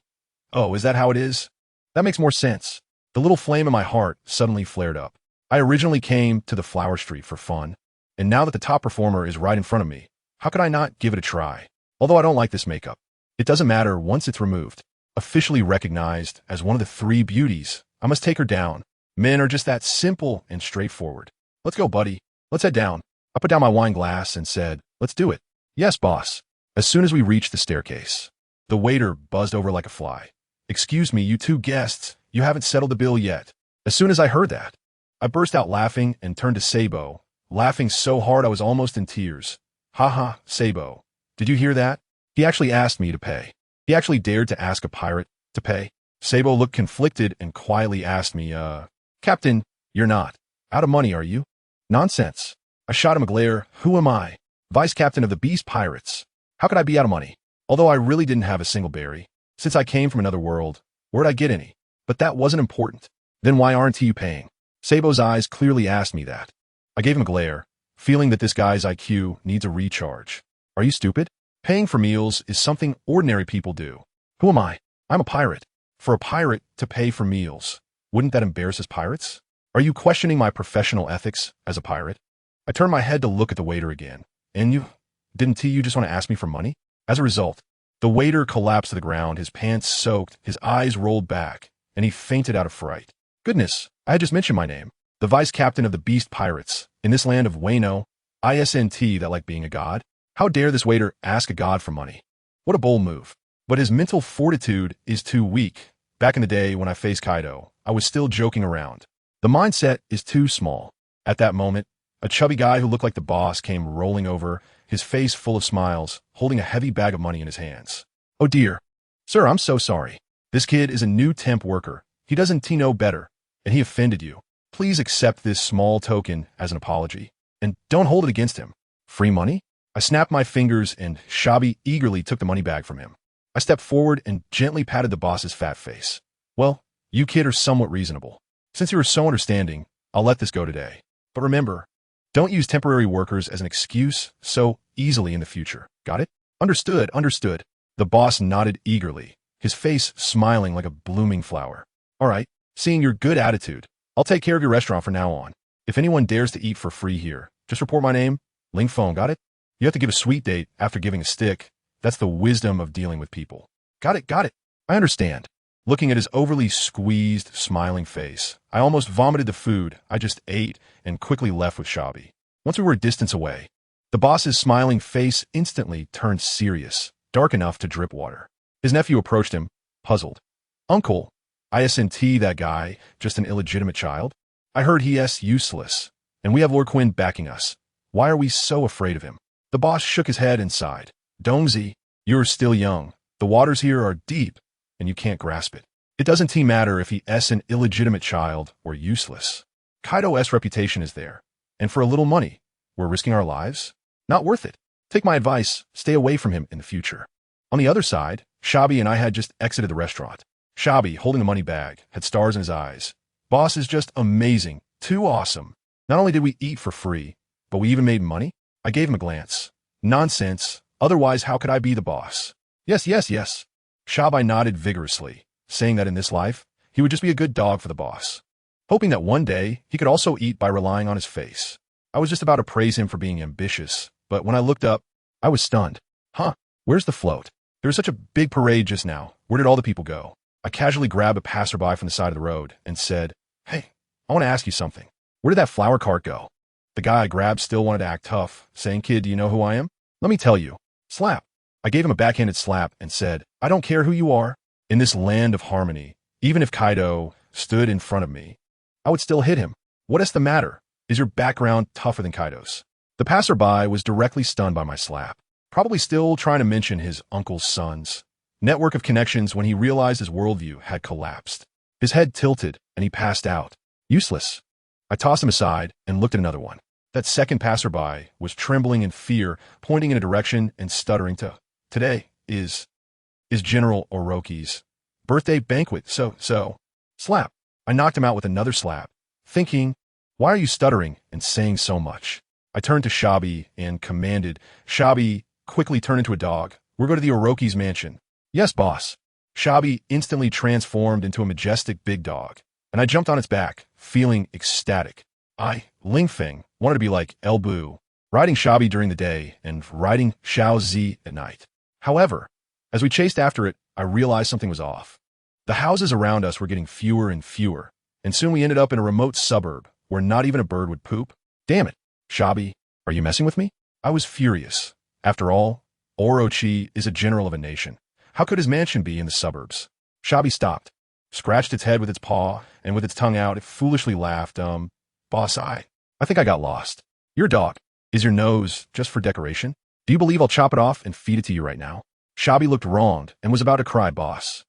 Speaker 1: Oh, is that how it is? That makes more sense. The little flame in my heart suddenly flared up. I originally came to the Flower Street for fun, and now that the top performer is right in front of me, how could I not give it a try? Although I don't like this makeup. It doesn't matter once it's removed. Officially recognized as one of the 3 beauties, I must take her down. Men are just that simple and straightforward. Let's go, buddy. Let's head down. I put down my wine glass and said, Let's do it. Yes, boss. As soon as we reached the staircase, the waiter buzzed over like a fly. Excuse me, you 2 guests, you haven't settled the bill yet. As soon as I heard that, I burst out laughing and turned to Sabo, laughing so hard I was almost in tears. Ha ha, Sabo. Did you hear that? He actually asked me to pay. He actually dared to ask a pirate to pay. Sabo looked conflicted and quietly asked me, Captain, you're not out of money, are you? Nonsense. I shot him a glare. Who am I? Vice captain of the Beast Pirates. How could I be out of money? Although I really didn't have a single berry. Since I came from another world, where'd I get any? But that wasn't important. Then why aren't you paying? Sabo's eyes clearly asked me that. I gave him a glare, feeling that this guy's IQ needs a recharge. Are you stupid? Paying for meals is something ordinary people do. Who am I? I'm a pirate. For a pirate to pay for meals, wouldn't that embarrass us pirates? Are you questioning my professional ethics as a pirate? I turned my head to look at the waiter again. And didn't you just want to ask me for money? As a result, the waiter collapsed to the ground, his pants soaked, his eyes rolled back, and he fainted out of fright. Goodness, I had just mentioned my name. The vice captain of the Beast Pirates, in this land of Wano, ISNT that like being a god. How dare this waiter ask a god for money? What a bold move. But his mental fortitude is too weak. Back in the day when I faced Kaido, I was still joking around. The mindset is too small. At that moment, a chubby guy who looked like the boss came rolling over, his face full of smiles, holding a heavy bag of money in his hands. Oh dear. Sir, I'm so sorry. This kid is a new temp worker. He doesn't know better, and he offended you. Please accept this small token as an apology, and don't hold it against him. Free money? I snapped my fingers, and Shabi eagerly took the money bag from him. I stepped forward and gently patted the boss's fat face. Well, you kid are somewhat reasonable. Since you are so understanding, I'll let this go today. But remember, don't use temporary workers as an excuse so easily in the future. Got it? Understood, understood. The boss nodded eagerly, his face smiling like a blooming flower. All right, seeing your good attitude, I'll take care of your restaurant from now on. If anyone dares to eat for free here, just report my name, Ling Feng, got it? You have to give a sweet date after giving a stick. That's the wisdom of dealing with people. Got it, got it. I understand. Looking at his overly squeezed, smiling face, I almost vomited the food I just ate and quickly left with Shabi. Once we were a distance away, the boss's smiling face instantly turned serious, dark enough to drip water. His nephew approached him, puzzled. Uncle, ISNT that guy, just an illegitimate child? I heard he's useless, and we have Lord Quinn backing us. Why are we so afraid of him? The boss shook his head and sighed. Dongzi, you're still young. The waters here are deep, and you can't grasp it. It doesn't matter if he's an illegitimate child or useless. Kaido's reputation is there, and for a little money, we're risking our lives? Not worth it. Take my advice, stay away from him in the future. On the other side, Shabi and I had just exited the restaurant. Shabi, holding the money bag, had stars in his eyes. Boss is just amazing, too awesome. Not only did we eat for free, but we even made money? I gave him a glance. Nonsense. Otherwise, how could I be the boss? Yes, yes, yes. Shabi nodded vigorously, saying that in this life, he would just be a good dog for the boss, hoping that one day he could also eat by relying on his face. I was just about to praise him for being ambitious, but when I looked up, I was stunned. Huh, where's the float? There was such a big parade just now. Where did all the people go? I casually grabbed a passerby from the side of the road and said, Hey, I want to ask you something. Where did that flower cart go? The guy I grabbed still wanted to act tough, saying, Kid, do you know who I am? Let me tell you. Slap. I gave him a backhanded slap and said, I don't care who you are. In this land of harmony, even if Kaido stood in front of me, I would still hit him. What is the matter? Is your background tougher than Kaido's? The passerby was directly stunned by my slap, probably still trying to mention his uncle's sons. Network of connections when he realized his worldview had collapsed. His head tilted and he passed out. Useless. I tossed him aside and looked at another one. That second passerby was trembling in fear, pointing in a direction and stuttering to, Today is General Orochi's birthday banquet, so. Slap. I knocked him out with another slap, thinking, why are you stuttering and saying so much? I turned to Shabi and commanded. Shabi quickly turned into a dog. We'll go to the Orochi's mansion. Yes, boss. Shabi instantly transformed into a majestic big dog, and I jumped on its back, feeling ecstatic. I, Ling Feng, wanted to be like El Bu, riding Shabi during the day and riding Xiao Zi at night. However, as we chased after it, I realized something was off. The houses around us were getting fewer and fewer, and soon we ended up in a remote suburb where not even a bird would poop. Damn it, Shabi, are you messing with me? I was furious. After all, Orochi is a general of a nation. How could his mansion be in the suburbs? Shabi stopped, scratched its head with its paw, and with its tongue out, it foolishly laughed. Boss, I think I got lost. Your dog. Is your nose just for decoration? Do you believe I'll chop it off and feed it to you right now? Shabi looked wronged and was about to cry, boss.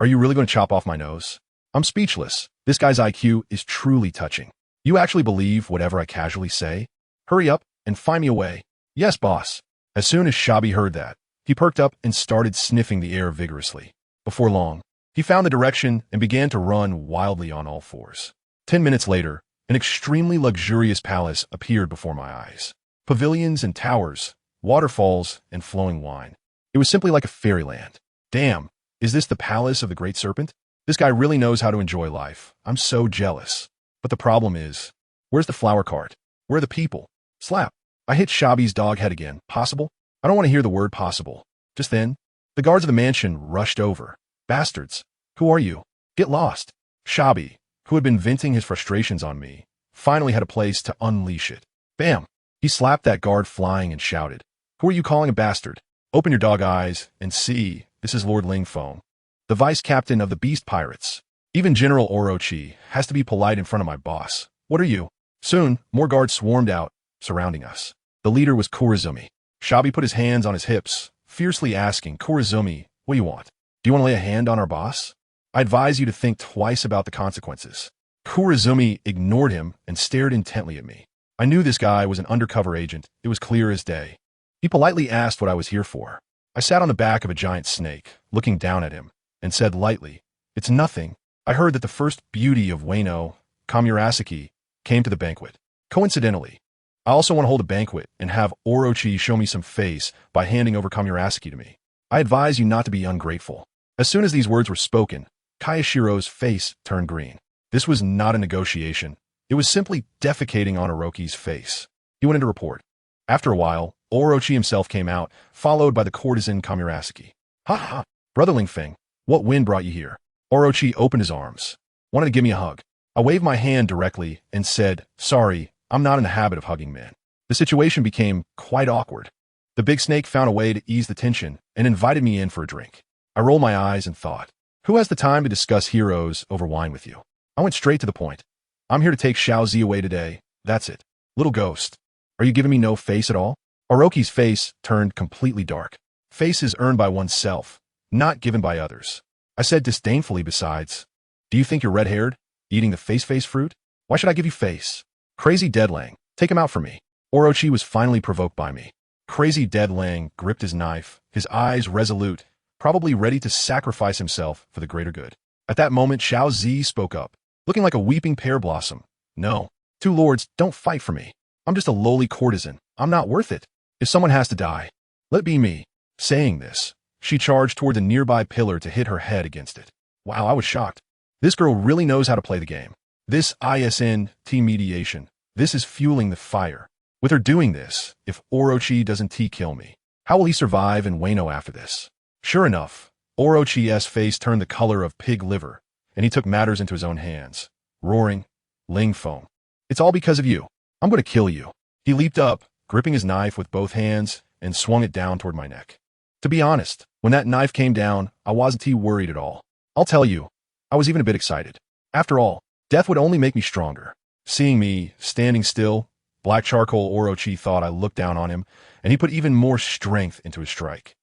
Speaker 1: Are you really going to chop off my nose? I'm speechless. This guy's IQ is truly touching. You actually believe whatever I casually say? Hurry up and find me a way. Yes, boss. As soon as Shabi heard that, he perked up and started sniffing the air vigorously. Before long, he found the direction and began to run wildly on all fours. 10 minutes later, an extremely luxurious palace appeared before my eyes. Pavilions and towers, waterfalls and flowing wine. It was simply like a fairyland. Damn, is this the palace of the Great Serpent? This guy really knows how to enjoy life. I'm so jealous. But the problem is, where's the flower cart? Where are the people? Slap. I hit Shabi's dog head again. Possible? I don't want to hear the word possible. Just then, the guards of the mansion rushed over. Bastards. Who are you? Get lost. Shabi, who had been venting his frustrations on me, finally had a place to unleash it. Bam! He slapped that guard flying and shouted, Who are you calling a bastard? Open your dog eyes and see, this is Lord Ling Feng, the vice captain of the Beast Pirates. Even General Orochi has to be polite in front of my boss. What are you? Soon, more guards swarmed out, surrounding us. The leader was Kurizumi. Shabi put his hands on his hips, fiercely asking, Kurizumi, what do you want? Do you want to lay a hand on our boss? I advise you to think twice about the consequences. Kurizumi ignored him and stared intently at me. I knew this guy was an undercover agent. It was clear as day. He politely asked what I was here for. I sat on the back of a giant snake, looking down at him, and said lightly, It's nothing. I heard that the first beauty of Wano, Kamurasaki, came to the banquet. Coincidentally, I also want to hold a banquet and have Orochi show me some face by handing over Kamurasaki to me. I advise you not to be ungrateful. As soon as these words were spoken, Kayashiro's face turned green. This was not a negotiation. It was simply defecating on Orochi's face. He went into report. After a while, Orochi himself came out, followed by the courtesan Kamurasaki. Ha ha! Brother Ling Feng, what wind brought you here? Orochi opened his arms. Wanted to give me a hug. I waved my hand directly and said, Sorry, I'm not in the habit of hugging men. The situation became quite awkward. The big snake found a way to ease the tension and invited me in for a drink. I rolled my eyes and thought, Who has the time to discuss heroes over wine with you? I went straight to the point. I'm here to take Xiaozi away today. That's it. Little ghost. Are you giving me no face at all? Orochi's face turned completely dark. Face is earned by oneself, not given by others. I said disdainfully besides, Do you think you're red-haired, eating the face fruit? Why should I give you face? Crazy Deadlang, take him out for me. Orochi was finally provoked by me. Crazy Deadlang gripped his knife, his eyes resolute, probably ready to sacrifice himself for the greater good. At that moment, Xiaozi spoke up, looking like a weeping pear blossom. No, two lords, don't fight for me. I'm just a lowly courtesan. I'm not worth it. If someone has to die, let it be me. Saying this, she charged toward the nearby pillar to hit her head against it. Wow, I was shocked. This girl really knows how to play the game. This ISNT mediation, this is fueling the fire. With her doing this, if Orochi doesn't kill me, how will he survive in Wano after this? Sure enough, Orochi's face turned the color of pig liver, and he took matters into his own hands, roaring, Ling Feng, it's all because of you. I'm going to kill you. He leaped up, gripping his knife with both hands, and swung it down toward my neck. To be honest, when that knife came down, I wasn't too worried at all. I'll tell you, I was even a bit excited. After all, death would only make me stronger. Seeing me standing still, Black Charcoal Orochi thought I looked down on him, and he put even more strength into his strike.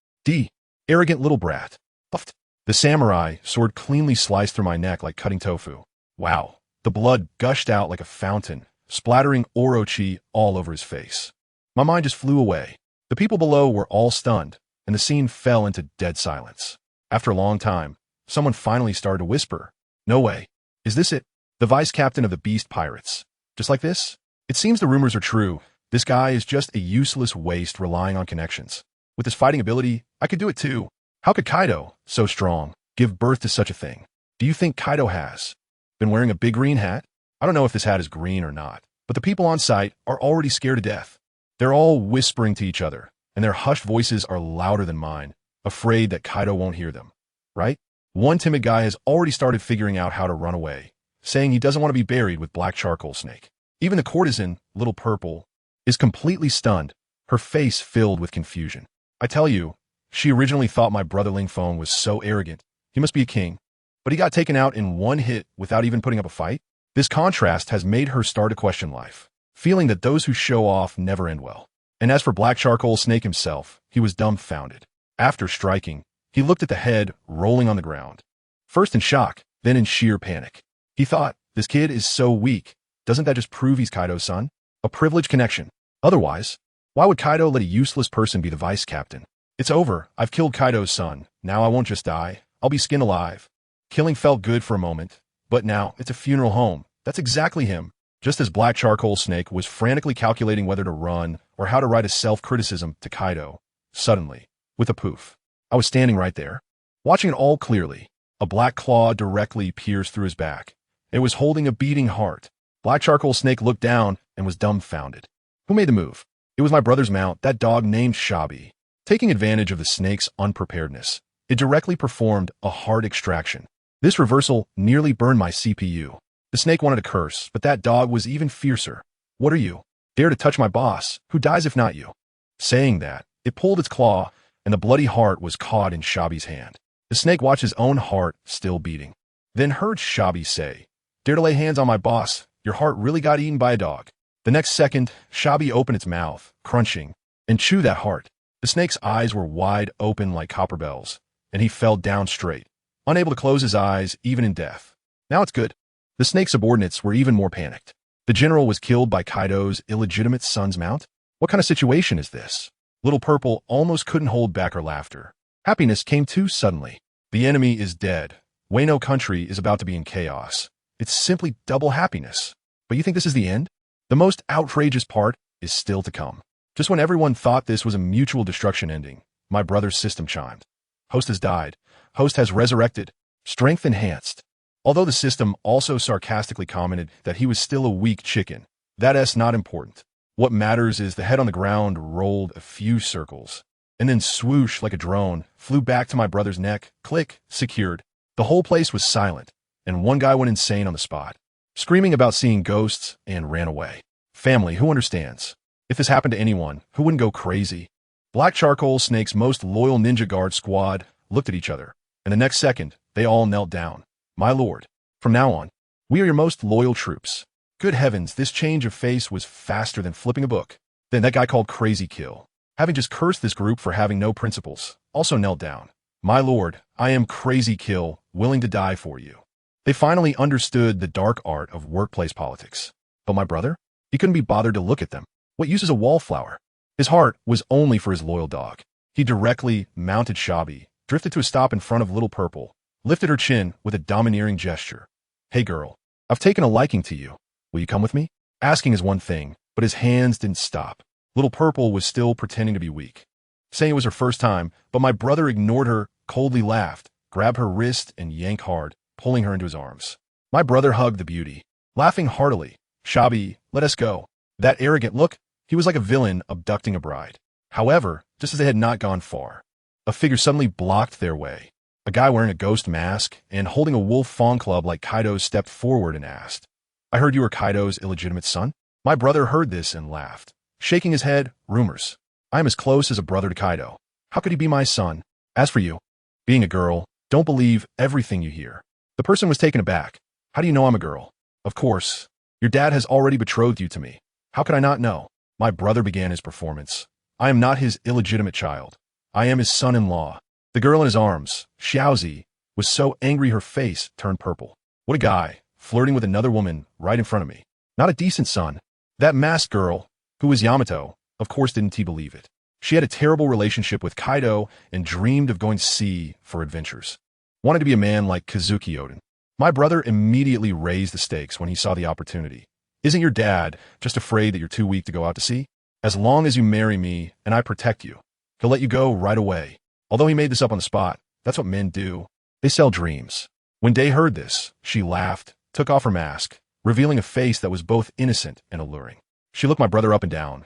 Speaker 1: Arrogant little brat. Buffed. The samurai sword cleanly sliced through my neck like cutting tofu. Wow. The blood gushed out like a fountain, splattering Orochi all over his face. My mind just flew away. The people below were all stunned, and the scene fell into dead silence. After a long time, someone finally started to whisper, No way. Is this it? The vice captain of the Beast Pirates. Just like this? It seems the rumors are true. This guy is just a useless waste relying on connections. With his fighting ability, I could do it too. How could Kaido, so strong, give birth to such a thing? Do you think Kaido has been wearing a big green hat? I don't know if this hat is green or not, but the people on site are already scared to death. They're all whispering to each other, and their hushed voices are louder than mine, afraid that Kaido won't hear them. Right? One timid guy has already started figuring out how to run away, saying he doesn't want to be buried with Black Charcoal Snake. Even the courtesan, Little Purple, is completely stunned, her face filled with confusion. I tell you, she originally thought my brother Ling Feng was so arrogant. He must be a king. But he got taken out in one hit without even putting up a fight? This contrast has made her start to question life, feeling that those who show off never end well. And as for Black Charcoal Snake himself, he was dumbfounded. After striking, he looked at the head rolling on the ground. First in shock, then in sheer panic. He thought, this kid is so weak. Doesn't that just prove he's Kaido's son? A privileged connection. Otherwise, why would Kaido let a useless person be the vice captain? It's over. I've killed Kaido's son. Now I won't just die. I'll be skinned alive. Killing felt good for a moment, but now it's a funeral home. That's exactly him. Just as Black Charcoal Snake was frantically calculating whether to run or how to write a self-criticism to Kaido, suddenly, with a poof, I was standing right there, watching it all clearly. A black claw directly pierced through his back. It was holding a beating heart. Black Charcoal Snake looked down and was dumbfounded. Who made the move? It was my brother's mount, that dog named Shabi. Taking advantage of the snake's unpreparedness, it directly performed a heart extraction. This reversal nearly burned my CPU. The snake wanted to curse, but that dog was even fiercer. What are you? Dare to touch my boss? Who dies if not you? Saying that, it pulled its claw, and the bloody heart was caught in Shabi's hand. The snake watched his own heart still beating, then heard Shabi say, "Dare to lay hands on my boss? Your heart really got eaten by a dog." The next second, Shabi opened its mouth, crunching, and chewed that heart. The snake's eyes were wide open like copper bells, and he fell down straight, unable to close his eyes even in death. Now it's good. The snake's subordinates were even more panicked. The general was killed by Kaido's illegitimate son's mount? What kind of situation is this? Little Purple almost couldn't hold back her laughter. Happiness came too suddenly. The enemy is dead. Wano country is about to be in chaos. It's simply double happiness. But you think this is the end? The most outrageous part is still to come. Just when everyone thought this was a mutual destruction ending, my brother's system chimed. Host has died. Host has resurrected. Strength enhanced. Although the system also sarcastically commented that he was still a weak chicken. That's not important. What matters is the head on the ground rolled a few circles, and then swoosh like a drone, flew back to my brother's neck, click, secured. The whole place was silent, and one guy went insane on the spot, screaming about seeing ghosts, and ran away. Family, who understands? If this happened to anyone, who wouldn't go crazy? Black Charcoal Snake's most loyal ninja guard squad looked at each other, and the next second, they all knelt down. My lord, from now on, we are your most loyal troops. Good heavens, this change of face was faster than flipping a book. Then that guy called Crazy Kill, having just cursed this group for having no principles, also knelt down. My lord, I am Crazy Kill, willing to die for you. They finally understood the dark art of workplace politics. But my brother? He couldn't be bothered to look at them. What use is a wallflower? His heart was only for his loyal dog. He directly mounted Shabi, drifted to a stop in front of Little Purple, lifted her chin with a domineering gesture. Hey girl, I've taken a liking to you. Will you come with me? Asking is one thing, but his hands didn't stop. Little Purple was still pretending to be weak, saying it was her first time, but my brother ignored her, coldly laughed, grabbed her wrist and yanked hard, pulling her into his arms. My brother hugged the beauty, laughing heartily. Shabi, let us go. That arrogant look, he was like a villain abducting a bride. However, just as they had not gone far, a figure suddenly blocked their way. A guy wearing a ghost mask and holding a wolf fawn club like Kaido stepped forward and asked, I heard you were Kaido's illegitimate son? My brother heard this and laughed, shaking his head. Rumors. I am as close as a brother to Kaido. How could he be my son? As for you, being a girl, don't believe everything you hear. The person was taken aback. How do you know I'm a girl? Of course. Your dad has already betrothed you to me. How could I not know? My brother began his performance. I am not his illegitimate child. I am his son-in-law. The girl in his arms, Xiaozi, was so angry her face turned purple. What a guy, flirting with another woman right in front of me. Not a decent son. That masked girl, who was Yamato, of course didn't he believe it. She had a terrible relationship with Kaido and dreamed of going to sea for adventures. Wanted to be a man like Kazuki Oden. My brother immediately raised the stakes when he saw the opportunity. Isn't your dad just afraid that you're too weak to go out to sea? As long as you marry me and I protect you, he'll let you go right away. Although he made this up on the spot, that's what men do. They sell dreams. When Day heard this, she laughed, took off her mask, revealing a face that was both innocent and alluring. She looked my brother up and down.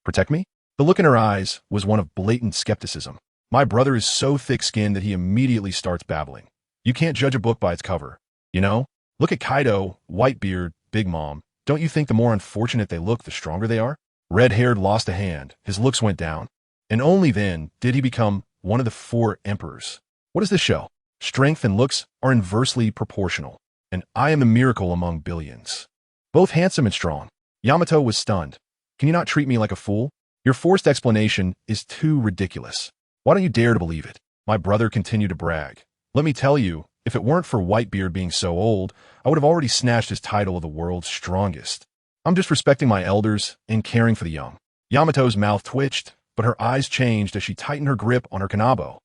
Speaker 1: Protect me? The look in her eyes was one of blatant skepticism. My brother is so thick-skinned that he immediately starts babbling. You can't judge a book by its cover. You know? Look at Kaido, Whitebeard, Big Mom. Don't you think the more unfortunate they look, the stronger they are? Red-haired lost a hand. His looks went down. And only then did he become one of the 4 emperors. What does this show? Strength and looks are inversely proportional, and I am the miracle among billions. Both handsome and strong. Yamato was stunned. Can you not treat me like a fool? Your forced explanation is too ridiculous. Why don't you dare to believe it? My brother continued to brag. Let me tell you, if it weren't for Whitebeard being so old, I would have already snatched his title of the world's strongest. I'm just respecting my elders and caring for the young. Yamato's mouth twitched, but her eyes changed as she tightened her grip on her kanabo.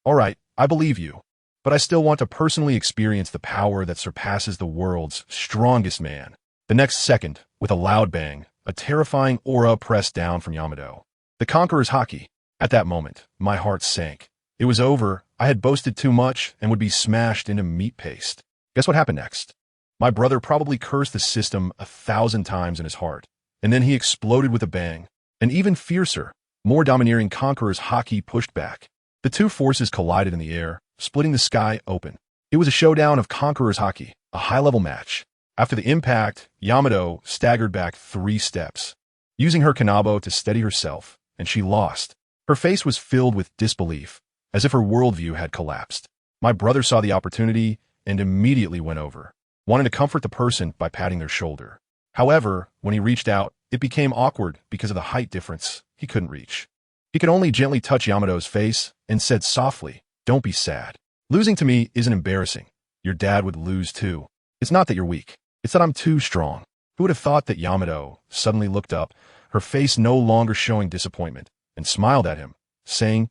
Speaker 1: All right, I believe you, but I still want to personally experience the power that surpasses the world's strongest man. The next second, with a loud bang, a terrifying aura pressed down from Yamato. The Conqueror's Haki. At that moment, my heart sank. It was over. I had boasted too much and would be smashed into meat paste. Guess what happened next? My brother probably cursed the system 1,000 times in his heart, and then he exploded with a bang. An even fiercer, more domineering Conqueror's Haki pushed back. The two forces collided in the air, splitting the sky open. It was a showdown of Conqueror's Haki, a high-level match. After the impact, Yamato staggered back 3 steps, using her kanabo to steady herself, and she lost. Her face was filled with disbelief, as if her worldview had collapsed. My brother saw the opportunity and immediately went over, wanting to comfort the person by patting their shoulder. However, when he reached out, it became awkward because of the height difference. He couldn't reach. He could only gently touch Yamato's face and said softly, "Don't be sad. Losing to me isn't embarrassing. Your dad would lose too. It's not that you're weak. It's that I'm too strong." Who would have thought that Yamato suddenly looked up, her face no longer showing disappointment, and smiled at him, saying,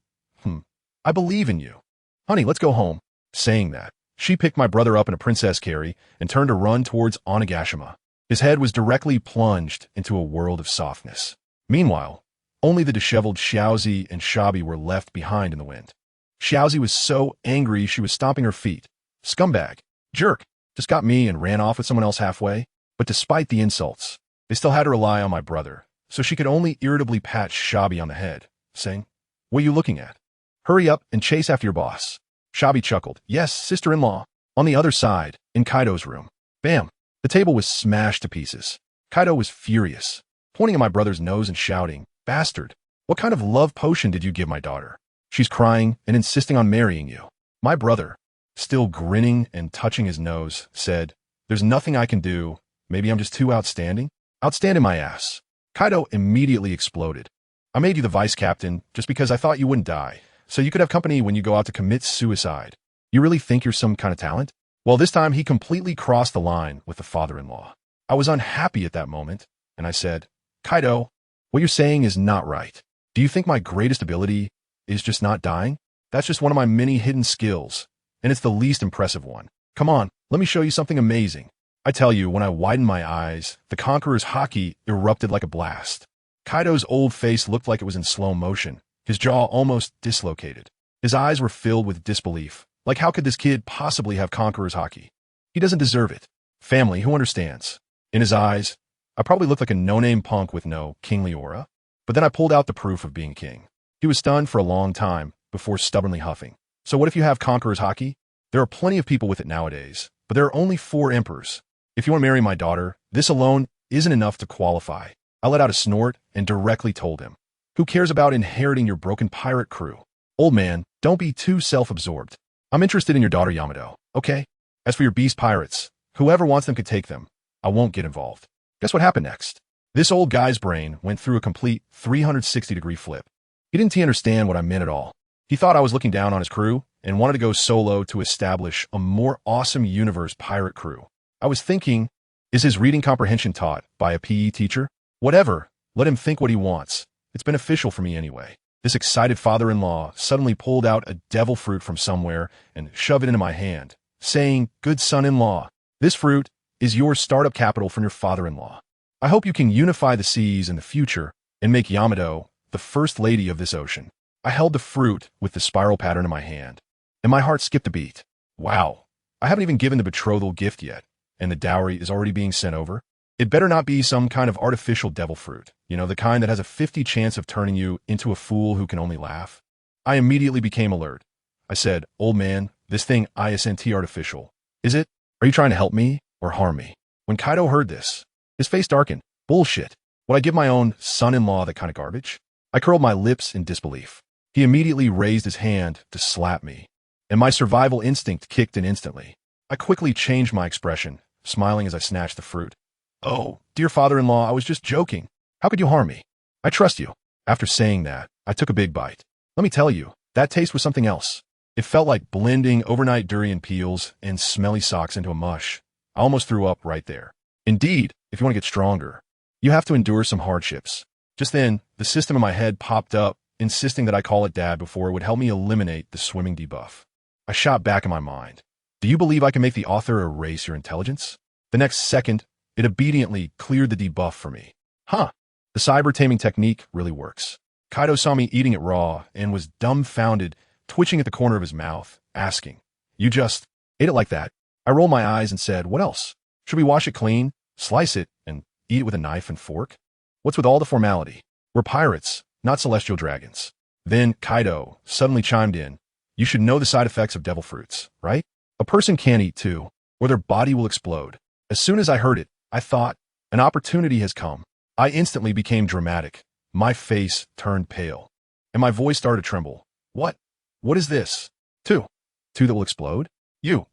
Speaker 1: I believe in you. Honey, let's go home. Saying that, she picked my brother up in a princess carry and turned to run towards Onigashima. His head was directly plunged into a world of softness. Meanwhile, only the disheveled Xiaozi and Shabi were left behind in the wind. Xiaozi was so angry she was stomping her feet. Scumbag. Jerk. Just got me and ran off with someone else halfway. But despite the insults, they still had to rely on my brother, so she could only irritably pat Shabi on the head, saying, "What are you looking at? Hurry up and chase after your boss." Shabi chuckled. "Yes, sister-in-law." On the other side, in Kaido's room. Bam! The table was smashed to pieces. Kaido was furious, pointing at my brother's nose and shouting, "Bastard! What kind of love potion did you give my daughter? She's crying and insisting on marrying you." My brother, still grinning and touching his nose, said, "There's nothing I can do. Maybe I'm just too outstanding?" "Outstanding my ass." Kaido immediately exploded. "I made you the vice captain just because I thought you wouldn't die, so you could have company when you go out to commit suicide. You really think you're some kind of talent?" Well, this time he completely crossed the line with the father-in-law. I was unhappy at that moment, and I said, "Kaido, what you're saying is not right. Do you think my greatest ability is just not dying? That's just one of my many hidden skills, and it's the least impressive one. Come on, let me show you something amazing." I tell you, when I widened my eyes, the Conqueror's Haki erupted like a blast. Kaido's old face looked like it was in slow motion, his jaw almost dislocated. His eyes were filled with disbelief. Like, how could this kid possibly have Conqueror's Haki? He doesn't deserve it. Family, who understands? In his eyes, I probably looked like a no-name punk with no kingly aura. But then I pulled out the proof of being king. He was stunned for a long time before stubbornly huffing. "So what if you have Conqueror's Haki? There are plenty of people with it nowadays, but there are only 4 emperors. If you want to marry my daughter, this alone isn't enough to qualify." I let out a snort and directly told him, "Who cares about inheriting your broken pirate crew? Old man, don't be too self-absorbed. I'm interested in your daughter Yamato, okay? As for your beast pirates, whoever wants them could take them. I won't get involved." Guess what happened next? This old guy's brain went through a complete 360-degree flip. He didn't understand what I meant at all. He thought I was looking down on his crew and wanted to go solo to establish a more awesome universe pirate crew. I was thinking, is his reading comprehension taught by a PE teacher? Whatever, let him think what he wants. It's beneficial for me anyway. This excited father-in-law suddenly pulled out a devil fruit from somewhere and shoved it into my hand, saying, "Good son-in-law, this fruit is your startup capital from your father-in-law. I hope you can unify the seas in the future and make Yamato the first lady of this ocean." I held the fruit with the spiral pattern in my hand, and my heart skipped a beat. Wow, I haven't even given the betrothal gift yet, and the dowry is already being sent over? It better not be some kind of artificial devil fruit, the kind that has a 50 chance of turning you into a fool who can only laugh. I immediately became alert. I said, "Old man, this thing isn't artificial. Is it? Are you trying to help me or harm me?" When Kaido heard this, his face darkened. Bullshit. Would I give my own son-in-law that kind of garbage? I curled my lips in disbelief. He immediately raised his hand to slap me, and my survival instinct kicked in instantly. I quickly changed my expression, smiling as I snatched the fruit. "Oh, dear father-in-law, I was just joking. How could you harm me? I trust you." After saying that, I took a big bite. Let me tell you, that taste was something else. It felt like blending overnight durian peels and smelly socks into a mush. I almost threw up right there. Indeed, if you want to get stronger, you have to endure some hardships. Just then, the system in my head popped up, insisting that I call it Dad before it would help me eliminate the swimming debuff. I shot back in my mind. Do you believe I can make the author erase your intelligence? The next second, it obediently cleared the debuff for me. Huh, the cyber taming technique really works. Kaido saw me eating it raw and was dumbfounded, twitching at the corner of his mouth, asking, "You just ate it like that?" I rolled my eyes and said, "What else? Should we wash it clean, slice it, and eat it with a knife and fork? What's with all the formality? We're pirates, not celestial dragons." Then Kaido suddenly chimed in, "You should know the side effects of devil fruits, right? A person can't eat too, or their body will explode." As soon as I heard it, I thought, an opportunity has come. I instantly became dramatic. My face turned pale, and my voice started to tremble. What is this? Two that will explode? You're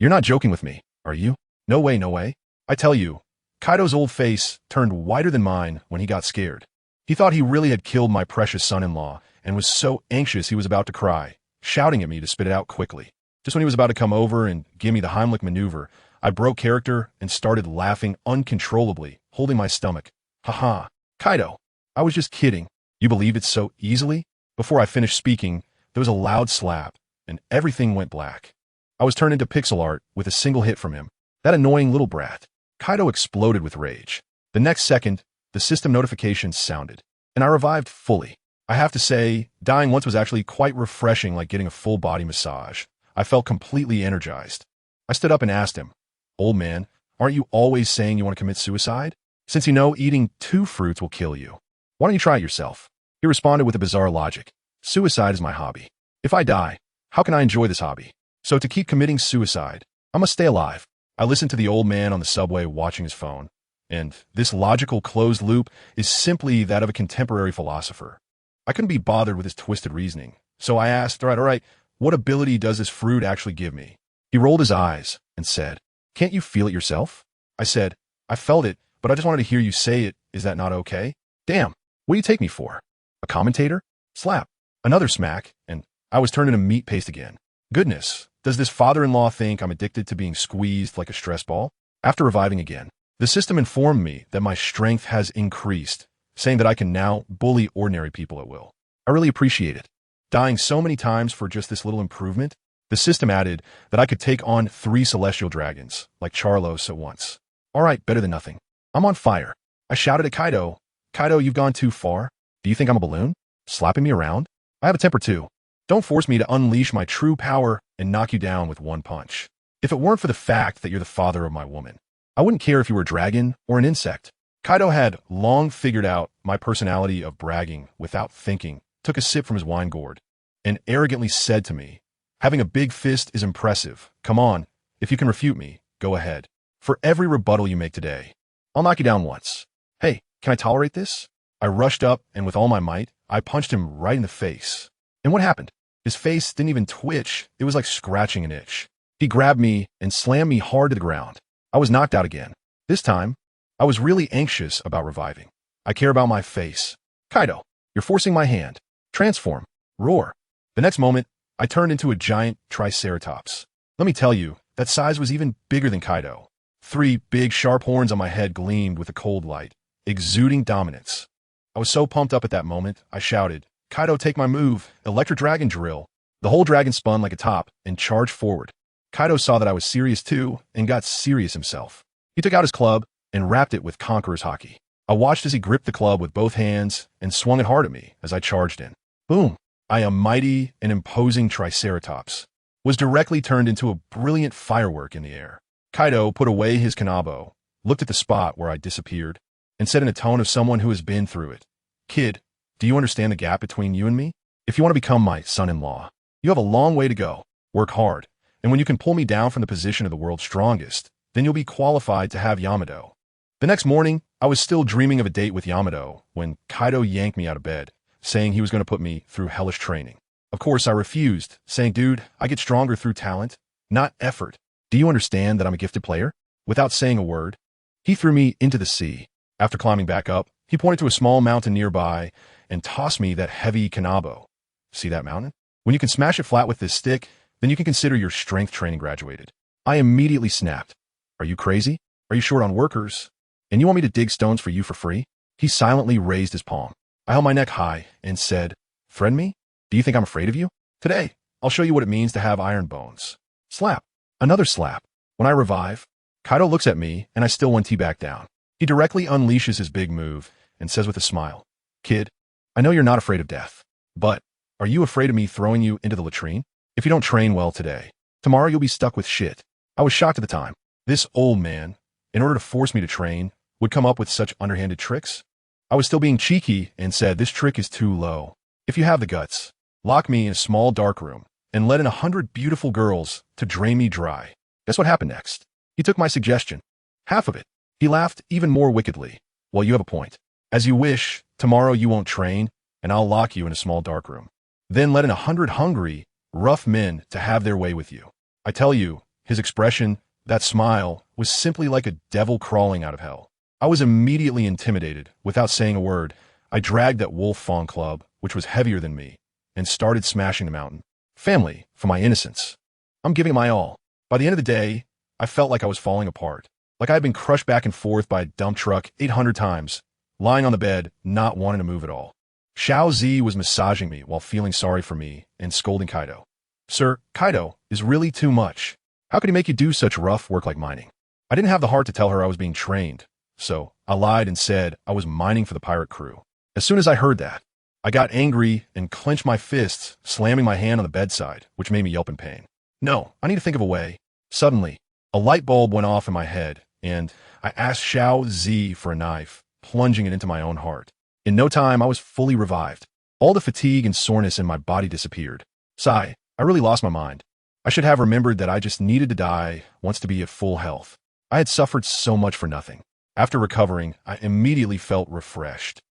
Speaker 1: not joking with me, are you? No way, no way. I tell you, Kaido's old face turned whiter than mine when he got scared. He thought he really had killed my precious son-in-law and was so anxious he was about to cry, shouting at me to spit it out quickly. Just when he was about to come over and give me the Heimlich maneuver, I broke character and started laughing uncontrollably, holding my stomach. Haha, Kaido, I was just kidding. You believe it so easily? Before I finished speaking, there was a loud slap, and everything went black. I was turned into pixel art with a single hit from him. That annoying little brat. Kaido exploded with rage. The next second, the system notifications sounded, and I revived fully. I have to say, dying once was actually quite refreshing, like getting a full body massage. I felt completely energized. I stood up and asked him, "Old man, aren't you always saying you want to commit suicide? Since you know eating 2 fruits will kill you, why don't you try it yourself?" He responded with a bizarre logic. "Suicide is my hobby. If I die, how can I enjoy this hobby? So to keep committing suicide, I must stay alive." I listened to the old man on the subway watching his phone, and this logical closed loop is simply that of a contemporary philosopher. I couldn't be bothered with his twisted reasoning, so I asked, all right, what ability does this fruit actually give me? He rolled his eyes and said, "Can't you feel it yourself?" I said, "I felt it, but I just wanted to hear you say it. Is that not okay?" "Damn, what do you take me for? A commentator?" Slap. Another smack, and I was turned into meat paste again. Goodness, does this father-in-law think I'm addicted to being squeezed like a stress ball? After reviving again, the system informed me that my strength has increased, saying that I can now bully ordinary people at will. I really appreciate it. Dying so many times for just this little improvement, the system added that I could take on 3 celestial dragons, like Charlos, at once. All right, better than nothing. I'm on fire. I shouted at Kaido, "Kaido, you've gone too far. Do you think I'm a balloon? Slapping me around? I have a temper too. Don't force me to unleash my true power and knock you down with one punch. If it weren't for the fact that you're the father of my woman, I wouldn't care if you were a dragon or an insect." Kaido had long figured out my personality of bragging without thinking, took a sip from his wine gourd, and arrogantly said to me, "Having a big fist is impressive. Come on, if you can refute me, go ahead. For every rebuttal you make today, I'll knock you down once. Hey, can I tolerate this?" I rushed up, and with all my might, I punched him right in the face. And what happened? His face didn't even twitch. It was like scratching an itch. He grabbed me and slammed me hard to the ground. I was knocked out again. This time, I was really anxious about reviving. I care about my face. "Kaido, you're forcing my hand. Transform. Roar." The next moment, I turned into a giant triceratops. Let me tell you, that size was even bigger than Kaido. 3 big sharp horns on my head gleamed with a cold light, exuding dominance. I was so pumped up at that moment, I shouted, "Kaido, take my move, Electric Dragon Drill." The whole dragon spun like a top and charged forward. Kaido saw that I was serious too and got serious himself. He took out his club and wrapped it with Conqueror's Hockey. I watched as he gripped the club with both hands and swung it hard at me as I charged in. Boom! I, a mighty and imposing triceratops, was directly turned into a brilliant firework in the air. Kaido put away his kanabo, looked at the spot where I disappeared, and said in a tone of someone who has been through it, "Kid, do you understand the gap between you and me? If you want to become my son-in-law, you have a long way to go. Work hard, and when you can pull me down from the position of the world's strongest, then you'll be qualified to have Yamato." The next morning, I was still dreaming of a date with Yamato when Kaido yanked me out of bed, saying he was going to put me through hellish training. Of course, I refused, saying, "Dude, I get stronger through talent, not effort. Do you understand that I'm a gifted player?" Without saying a word, he threw me into the sea. After climbing back up, he pointed to a small mountain nearby and tossed me that heavy kanabo. See that mountain? When you can smash it flat with this stick, then you can consider your strength training graduated. I immediately snapped. Are you crazy? Are you short on workers? And you want me to dig stones for you for free? He silently raised his palm. I held my neck high and said, Threaten me? Do you think I'm afraid of you? Today, I'll show you what it means to have iron bones. Slap. Another slap. When I revive, Kaido looks at me and I still 1T back down. He directly unleashes his big move and says with a smile, Kid, I know you're not afraid of death, but are you afraid of me throwing you into the latrine? If you don't train well today, tomorrow you'll be stuck with shit. I was shocked at the time. This old man, in order to force me to train, would come up with such underhanded tricks. I was still being cheeky and said, this trick is too low. If you have the guts, lock me in a small dark room and let in 100 beautiful girls to drain me dry. Guess what happened next? He took my suggestion. Half of it. He laughed even more wickedly. Well, you have a point. As you wish, tomorrow you won't train, and I'll lock you in a small dark room. Then let in 100 hungry, rough men to have their way with you. I tell you, his expression, that smile, was simply like a devil crawling out of hell. I was immediately intimidated. Without saying a word, I dragged that wolf Feng club, which was heavier than me, and started smashing the mountain. Family, for my innocence. I'm giving my all. By the end of the day, I felt like I was falling apart. Like I had been crushed back and forth by a dump truck 800 times, lying on the bed, not wanting to move at all. Xiao Zi was massaging me while feeling sorry for me and scolding Kaido. Sir, Kaido is really too much. How could he make you do such rough work like mining? I didn't have the heart to tell her I was being trained, so I lied and said I was mining for the pirate crew. As soon as I heard that, I got angry and clenched my fists, slamming my hand on the bedside, which made me yelp in pain. No, I need to think of a way. Suddenly, a light bulb went off in my head, and I asked Xiao Zi for a knife, plunging it into my own heart. In no time, I was fully revived. All the fatigue and soreness in my body disappeared. Sigh, I really lost my mind. I should have remembered that I just needed to die once to be at full health. I had suffered so much for nothing. After recovering, I immediately felt refreshed.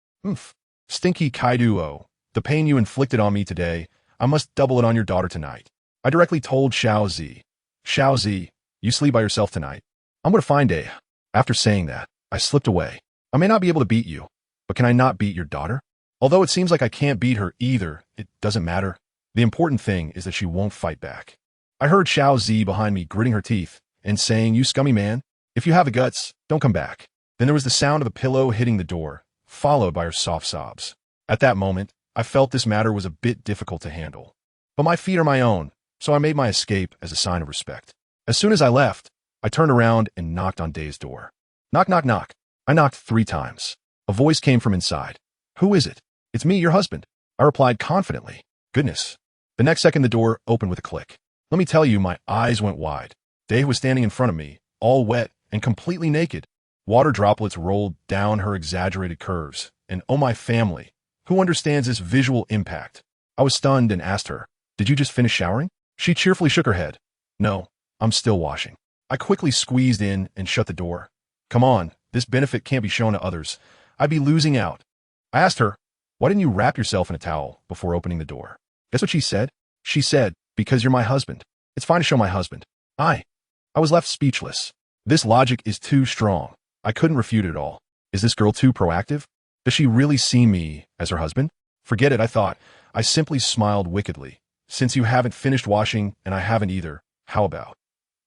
Speaker 1: Stinky Kaido, the pain you inflicted on me today, I must double it on your daughter tonight. I directly told Xiao Zi. Xiao Zi, you sleep by yourself tonight. I'm going to find a. After saying that, I slipped away. I may not be able to beat you, but can I not beat your daughter? Although it seems like I can't beat her either, it doesn't matter. The important thing is that she won't fight back. I heard Xiao Zi behind me gritting her teeth and saying, you scummy man, if you have the guts, don't come back. Then there was the sound of a pillow hitting the door, followed by her soft sobs. At that moment, I felt this matter was a bit difficult to handle. But my feet are my own, so I made my escape as a sign of respect. As soon as I left, I turned around and knocked on Day's door. Knock, knock, knock. I knocked 3 times. A voice came from inside. Who is it? It's me, your husband. I replied confidently. Goodness. The next second, the door opened with a click. Let me tell you, my eyes went wide. Day was standing in front of me, all wet and completely naked. Water droplets rolled down her exaggerated curves. And oh, my family, who understands this visual impact? I was stunned and asked her, did you just finish showering? She cheerfully shook her head. No, I'm still washing. I quickly squeezed in and shut the door. Come on, this benefit can't be shown to others. I'd be losing out. I asked her, why didn't you wrap yourself in a towel before opening the door? Guess what she said? She said, because you're my husband. It's fine to show my husband. I was left speechless. This logic is too strong. I couldn't refute it all. Is this girl too proactive? Does she really see me as her husband? Forget it, I thought. I simply smiled wickedly. Since you haven't finished washing and I haven't either, how about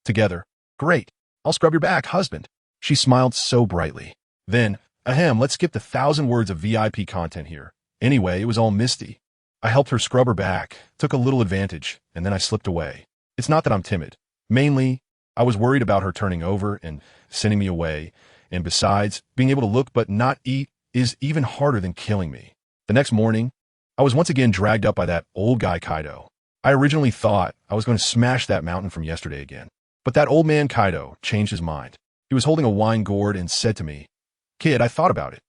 Speaker 1: together? Great. I'll scrub your back, husband. She smiled so brightly. Then, let's skip the 1,000 words of VIP content here. Anyway, it was all misty. I helped her scrub her back, took a little advantage, and then I slipped away. It's not that I'm timid. Mainly, I was worried about her turning over and sending me away, and besides, being able to look but not eat is even harder than killing me. The next morning, I was once again dragged up by that old guy Kaido. I originally thought I was going to smash that mountain from yesterday again. But that old man Kaido changed his mind. He was holding a wine gourd and said to me, Kid, I thought about it.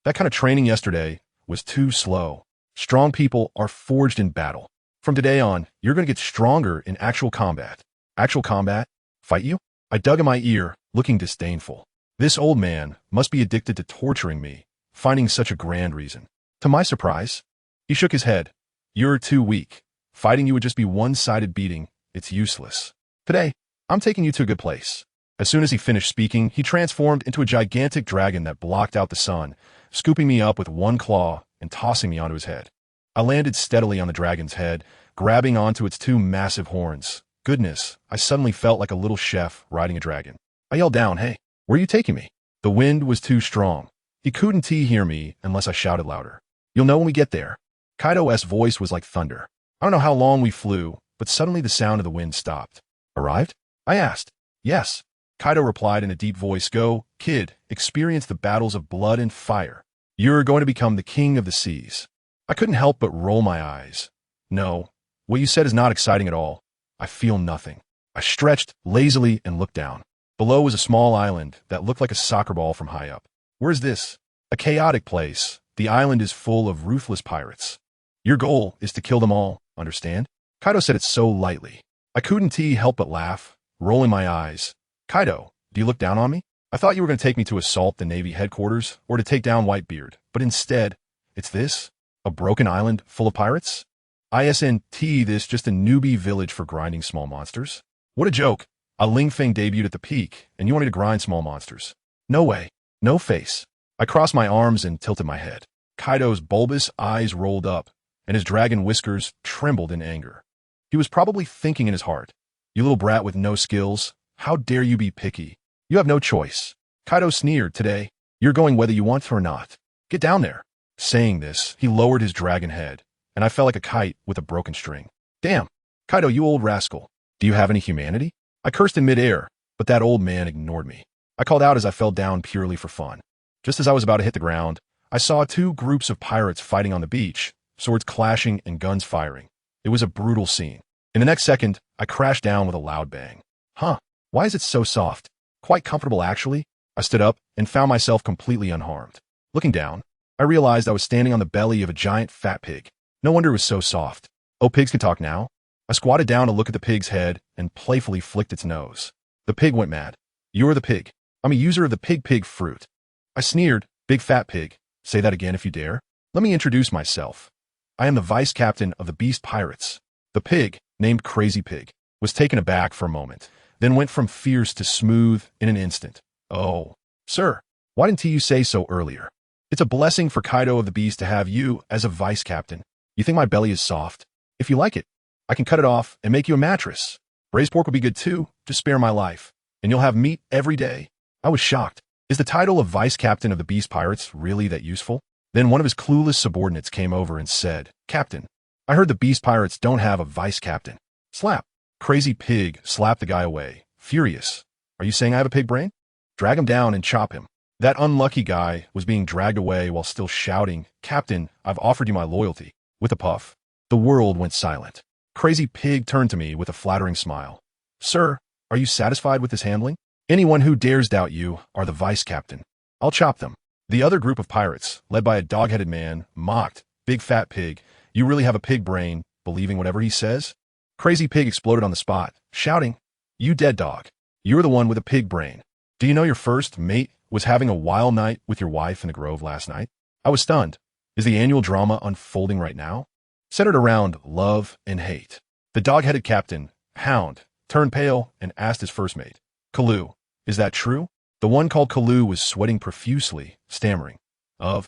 Speaker 1: That kind of training yesterday was too slow. Strong people are forged in battle. From today on, you're going to get stronger in actual combat. Actual combat? Fight you? I dug in my ear, looking disdainful. This old man must be addicted to torturing me, finding such a grand reason. To my surprise, he shook his head. You're too weak. Fighting you would just be one-sided beating. It's useless. Today, I'm taking you to a good place. As soon as he finished speaking, he transformed into a gigantic dragon that blocked out the sun, scooping me up with one claw and tossing me onto his head. I landed steadily on the dragon's head, grabbing onto its two massive horns. Goodness, I suddenly felt like a little chef riding a dragon. I yelled down, "Hey, where are you taking me?" The wind was too strong. He couldn't hear me unless I shouted louder. "You'll know when we get there." Kaido's voice was like thunder. I don't know how long we flew, but suddenly the sound of the wind stopped. "Arrived?" I asked. "Yes." Kaido replied in a deep voice, "Go, kid, experience the battles of blood and fire. You're going to become the king of the seas." I couldn't help but roll my eyes. "No, what you said is not exciting at all. I feel nothing." I stretched lazily and looked down. Below was a small island that looked like a soccer ball from high up. "Where's this?" "A chaotic place. The island is full of ruthless pirates. Your goal is to kill them all, understand?" Kaido said it so lightly. I couldn't help but laugh, rolling my eyes. "Kaido, do you look down on me? I thought you were going to take me to assault the Navy headquarters or to take down Whitebeard, but instead, it's this? A broken island full of pirates? Isn't this just a newbie village for grinding small monsters? What a joke. A Ling Feng debuted at the peak, and you wanted to grind small monsters. No way. No face." I crossed my arms and tilted my head. Kaido's bulbous eyes rolled up, and his dragon whiskers trembled in anger. He was probably thinking in his heart, "You little brat with no skills, how dare you be picky? You have no choice." Kaido sneered, "Today, you're going whether you want to or not. Get down there." Saying this, he lowered his dragon head, and I felt like a kite with a broken string. "Damn, Kaido, you old rascal. Do you have any humanity?" I cursed in midair, but that old man ignored me. I called out as I fell down purely for fun. Just as I was about to hit the ground, I saw two groups of pirates fighting on the beach, swords clashing and guns firing. It was a brutal scene. In the next second, I crashed down with a loud bang. Huh, why is it so soft? Quite comfortable, actually. I stood up and found myself completely unharmed. Looking down, I realized I was standing on the belly of a giant fat pig. No wonder it was so soft. Oh, pigs can talk now? I squatted down to look at the pig's head and playfully flicked its nose. The pig went mad. "You're the pig. I'm a user of the pig fruit." I sneered, "Big fat pig. Say that again if you dare." "Let me introduce myself. I am the vice captain of the Beast Pirates." The pig, named Crazy Pig, was taken aback for a moment, then went from fierce to smooth in an instant. "Oh, sir, why didn't you say so earlier? It's a blessing for Kaido of the Beast to have you as a vice captain. You think my belly is soft? If you like it, I can cut it off and make you a mattress. Braised pork will be good too, just spare my life, and you'll have meat every day." I was shocked. Is the title of vice captain of the Beast Pirates really that useful? Then one of his clueless subordinates came over and said, "Captain, I heard the Beast Pirates don't have a vice captain." Slap. Crazy Pig slapped the guy away, furious. "Are you saying I have a pig brain? Drag him down and chop him." That unlucky guy was being dragged away while still shouting, "Captain, I've offered you my loyalty." With a puff, the world went silent. Crazy Pig turned to me with a flattering smile. "Sir, are you satisfied with this handling? Anyone who dares doubt you are the vice captain. I'll chop them." The other group of pirates, led by a dog-headed man, mocked, "Big fat pig, you really have a pig brain, believing whatever he says?" Crazy Pig exploded on the spot, shouting, "You dead dog. You're the one with a pig brain. Do you know your first mate was having a wild night with your wife in the grove last night?" I was stunned. Is the annual drama unfolding right now? Centered around love and hate. The dog-headed captain, Hound, turned pale and asked his first mate, "Kalu, is that true?" The one called Kalu was sweating profusely, stammering, Of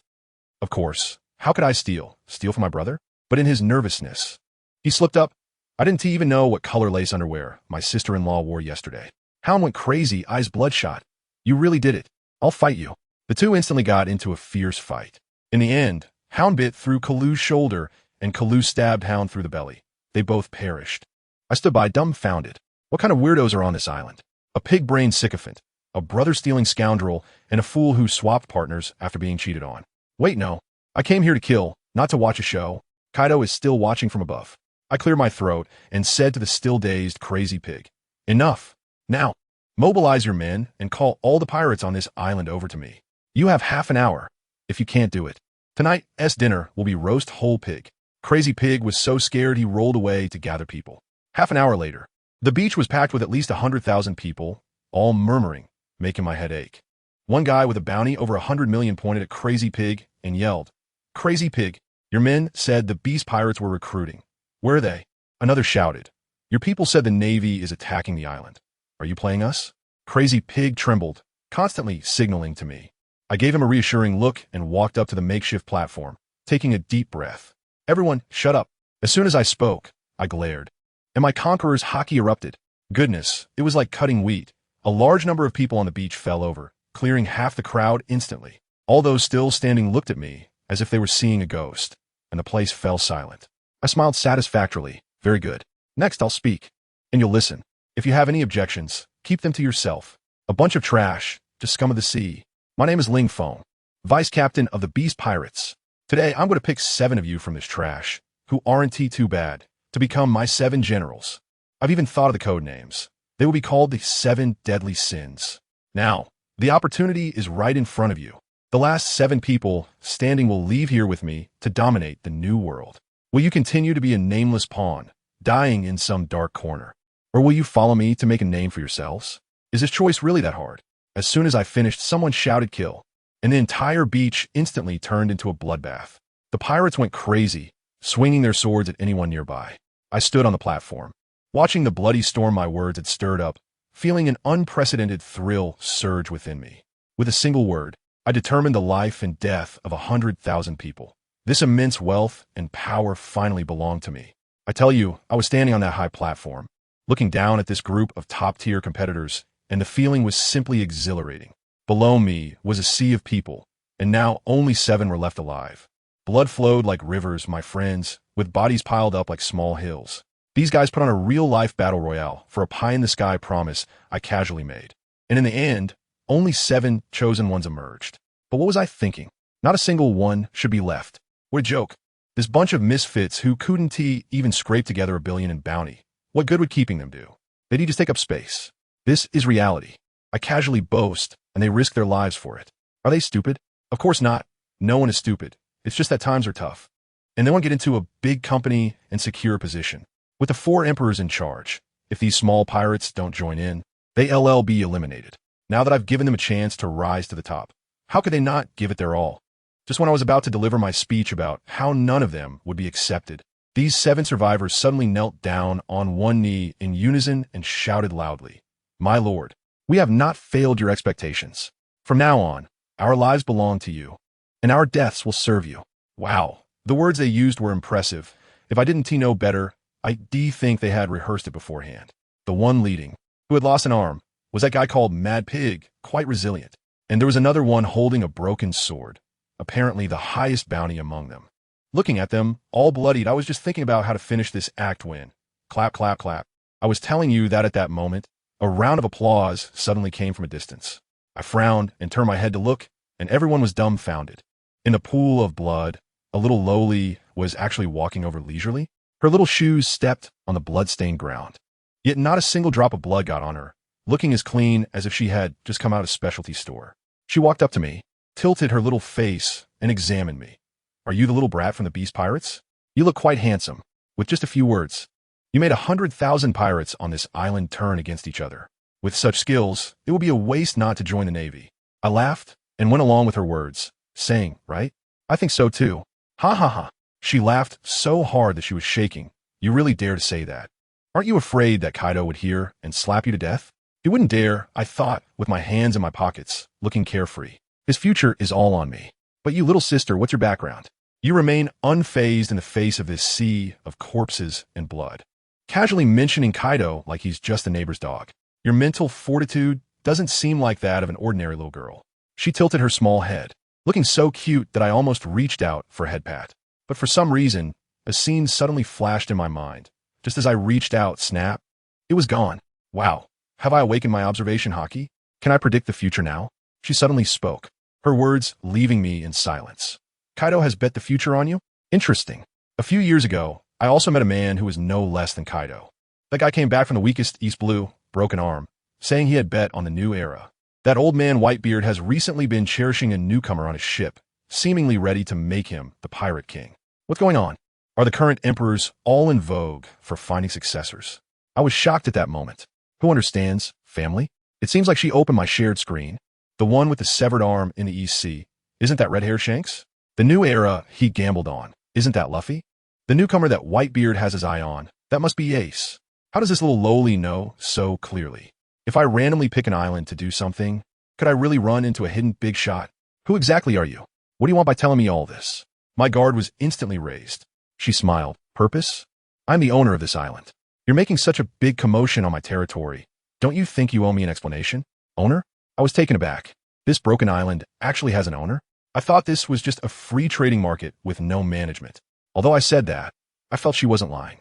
Speaker 1: course. How could I steal? Steal from my brother?" But in his nervousness, he slipped up. "I didn't even know what color lace underwear my sister-in-law wore yesterday." Hound went crazy, eyes bloodshot. "You really did it. I'll fight you." The two instantly got into a fierce fight. In the end, Hound bit through Kalu's shoulder, and Kalu stabbed Hound through the belly. They both perished. I stood by dumbfounded. What kind of weirdos are on this island? A pig-brained sycophant, a brother-stealing scoundrel, and a fool who swapped partners after being cheated on. Wait, no. I came here to kill, not to watch a show. Kaido is still watching from above. I cleared my throat and said to the still-dazed Crazy Pig, "Enough. Now, mobilize your men and call all the pirates on this island over to me. You have half an hour. If you can't do it, tonight's dinner will be roast whole pig." Crazy Pig was so scared he rolled away to gather people. Half an hour later, the beach was packed with at least 100,000 people, all murmuring, making my head ache. One guy with a bounty over 100 million pointed at Crazy Pig and yelled, "Crazy Pig, your men said the Beast Pirates were recruiting. Where are they?" Another shouted, "Your people said the Navy is attacking the island. Are you playing us?" Crazy Pig trembled, constantly signaling to me. I gave him a reassuring look and walked up to the makeshift platform, taking a deep breath. Everyone, shut up. As soon as I spoke, I glared. And my conqueror's hockey erupted. Goodness, it was like cutting wheat. A large number of people on the beach fell over, clearing half the crowd instantly. All those still standing looked at me as if they were seeing a ghost, and the place fell silent. I smiled satisfactorily. Very good. Next, I'll speak. And you'll listen. If you have any objections, keep them to yourself. A bunch of trash, just scum of the sea. My name is Ling Feng, Vice Captain of the Beast Pirates. Today, I'm going to pick 7 of you from this trash, who aren't too bad, to become my 7 generals. I've even thought of the code names. They will be called the 7 Deadly Sins. Now, the opportunity is right in front of you. The last 7 people standing will leave here with me to dominate the new world. Will you continue to be a nameless pawn, dying in some dark corner? Or will you follow me to make a name for yourselves? Is this choice really that hard? As soon as I finished, someone shouted kill, and the entire beach instantly turned into a bloodbath. The pirates went crazy, swinging their swords at anyone nearby. I stood on the platform, watching the bloody storm my words had stirred up, feeling an unprecedented thrill surge within me. With a single word, I determined the life and death of 100,000 people. This immense wealth and power finally belonged to me. I tell you, I was standing on that high platform, looking down at this group of top-tier competitors, and the feeling was simply exhilarating. Below me was a sea of people, and now only 7 were left alive. Blood flowed like rivers, my friends, with bodies piled up like small hills. These guys put on a real-life battle royale for a pie-in-the-sky promise I casually made. And in the end, only 7 chosen ones emerged. But what was I thinking? Not a single one should be left. What a joke. This bunch of misfits who couldn't even scrape together $1 billion in bounty. What good would keeping them do? They'd just take up space. This is reality. I casually boast, and they risk their lives for it. Are they stupid? Of course not. No one is stupid. It's just that times are tough. And they want to get into a big company and secure a position. With the 4 emperors in charge, if these small pirates don't join in, they'll be eliminated. Now that I've given them a chance to rise to the top, how could they not give it their all? Just when I was about to deliver my speech about how none of them would be accepted, these 7 survivors suddenly knelt down on one knee in unison and shouted loudly, "My lord, we have not failed your expectations. From now on, our lives belong to you, and our deaths will serve you." Wow, the words they used were impressive. If I didn't know better, I think they had rehearsed it beforehand. The one leading, who had lost an arm, was that guy called Mad Pig, quite resilient. And there was another one holding a broken sword, apparently the highest bounty among them. Looking at them, all bloodied, I was just thinking about how to finish this act when, clap, clap, clap. I was telling you that at that moment, a round of applause suddenly came from a distance. I frowned and turned my head to look, and everyone was dumbfounded. In a pool of blood, a little lowly was actually walking over leisurely. Her little shoes stepped on the blood-stained ground. Yet not a single drop of blood got on her, looking as clean as if she had just come out of a specialty store. She walked up to me, tilted her little face, and examined me. "Are you the little brat from the Beast Pirates? You look quite handsome." With just a few words, "You made 100,000 pirates on this island turn against each other. With such skills, it will be a waste not to join the Navy." I laughed and went along with her words, saying, "Right? I think so too." Ha ha ha. She laughed so hard that she was shaking. "You really dare to say that? Aren't you afraid that Kaido would hear and slap you to death?" "He wouldn't dare," I thought, with my hands in my pockets, looking carefree. "His future is all on me. But you, little sister, what's your background? You remain unfazed in the face of this sea of corpses and blood, casually mentioning Kaido like he's just a neighbor's dog. Your mental fortitude doesn't seem like that of an ordinary little girl." She tilted her small head, looking so cute that I almost reached out for a head pat. But for some reason, a scene suddenly flashed in my mind. Just as I reached out, snap, it was gone. Wow, have I awakened my observation hockey? Can I predict the future now? She suddenly spoke, her words leaving me in silence. "Kaido has bet the future on you? Interesting. A few years ago, I also met a man who was no less than Kaido. That guy came back from the weakest East Blue, broken arm, saying he had bet on the new era. That old man Whitebeard has recently been cherishing a newcomer on his ship, seemingly ready to make him the Pirate King. What's going on? Are the current emperors all in vogue for finding successors?" I was shocked at that moment. Who understands? Family? It seems like she opened my shared screen. The one with the severed arm in the East Sea. Isn't that red-haired Shanks? The new era he gambled on. Isn't that Luffy? The newcomer that Whitebeard has his eye on. That must be Ace. How does this little lowly know so clearly? If I randomly pick an island to do something, could I really run into a hidden big shot? Who exactly are you? What do you want by telling me all this? My guard was instantly raised. She smiled. Purpose? I'm the owner of this island. You're making such a big commotion on my territory. Don't you think you owe me an explanation? Owner? I was taken aback. This broken island actually has an owner? I thought this was just a free trading market with no management. Although I said that, I felt she wasn't lying.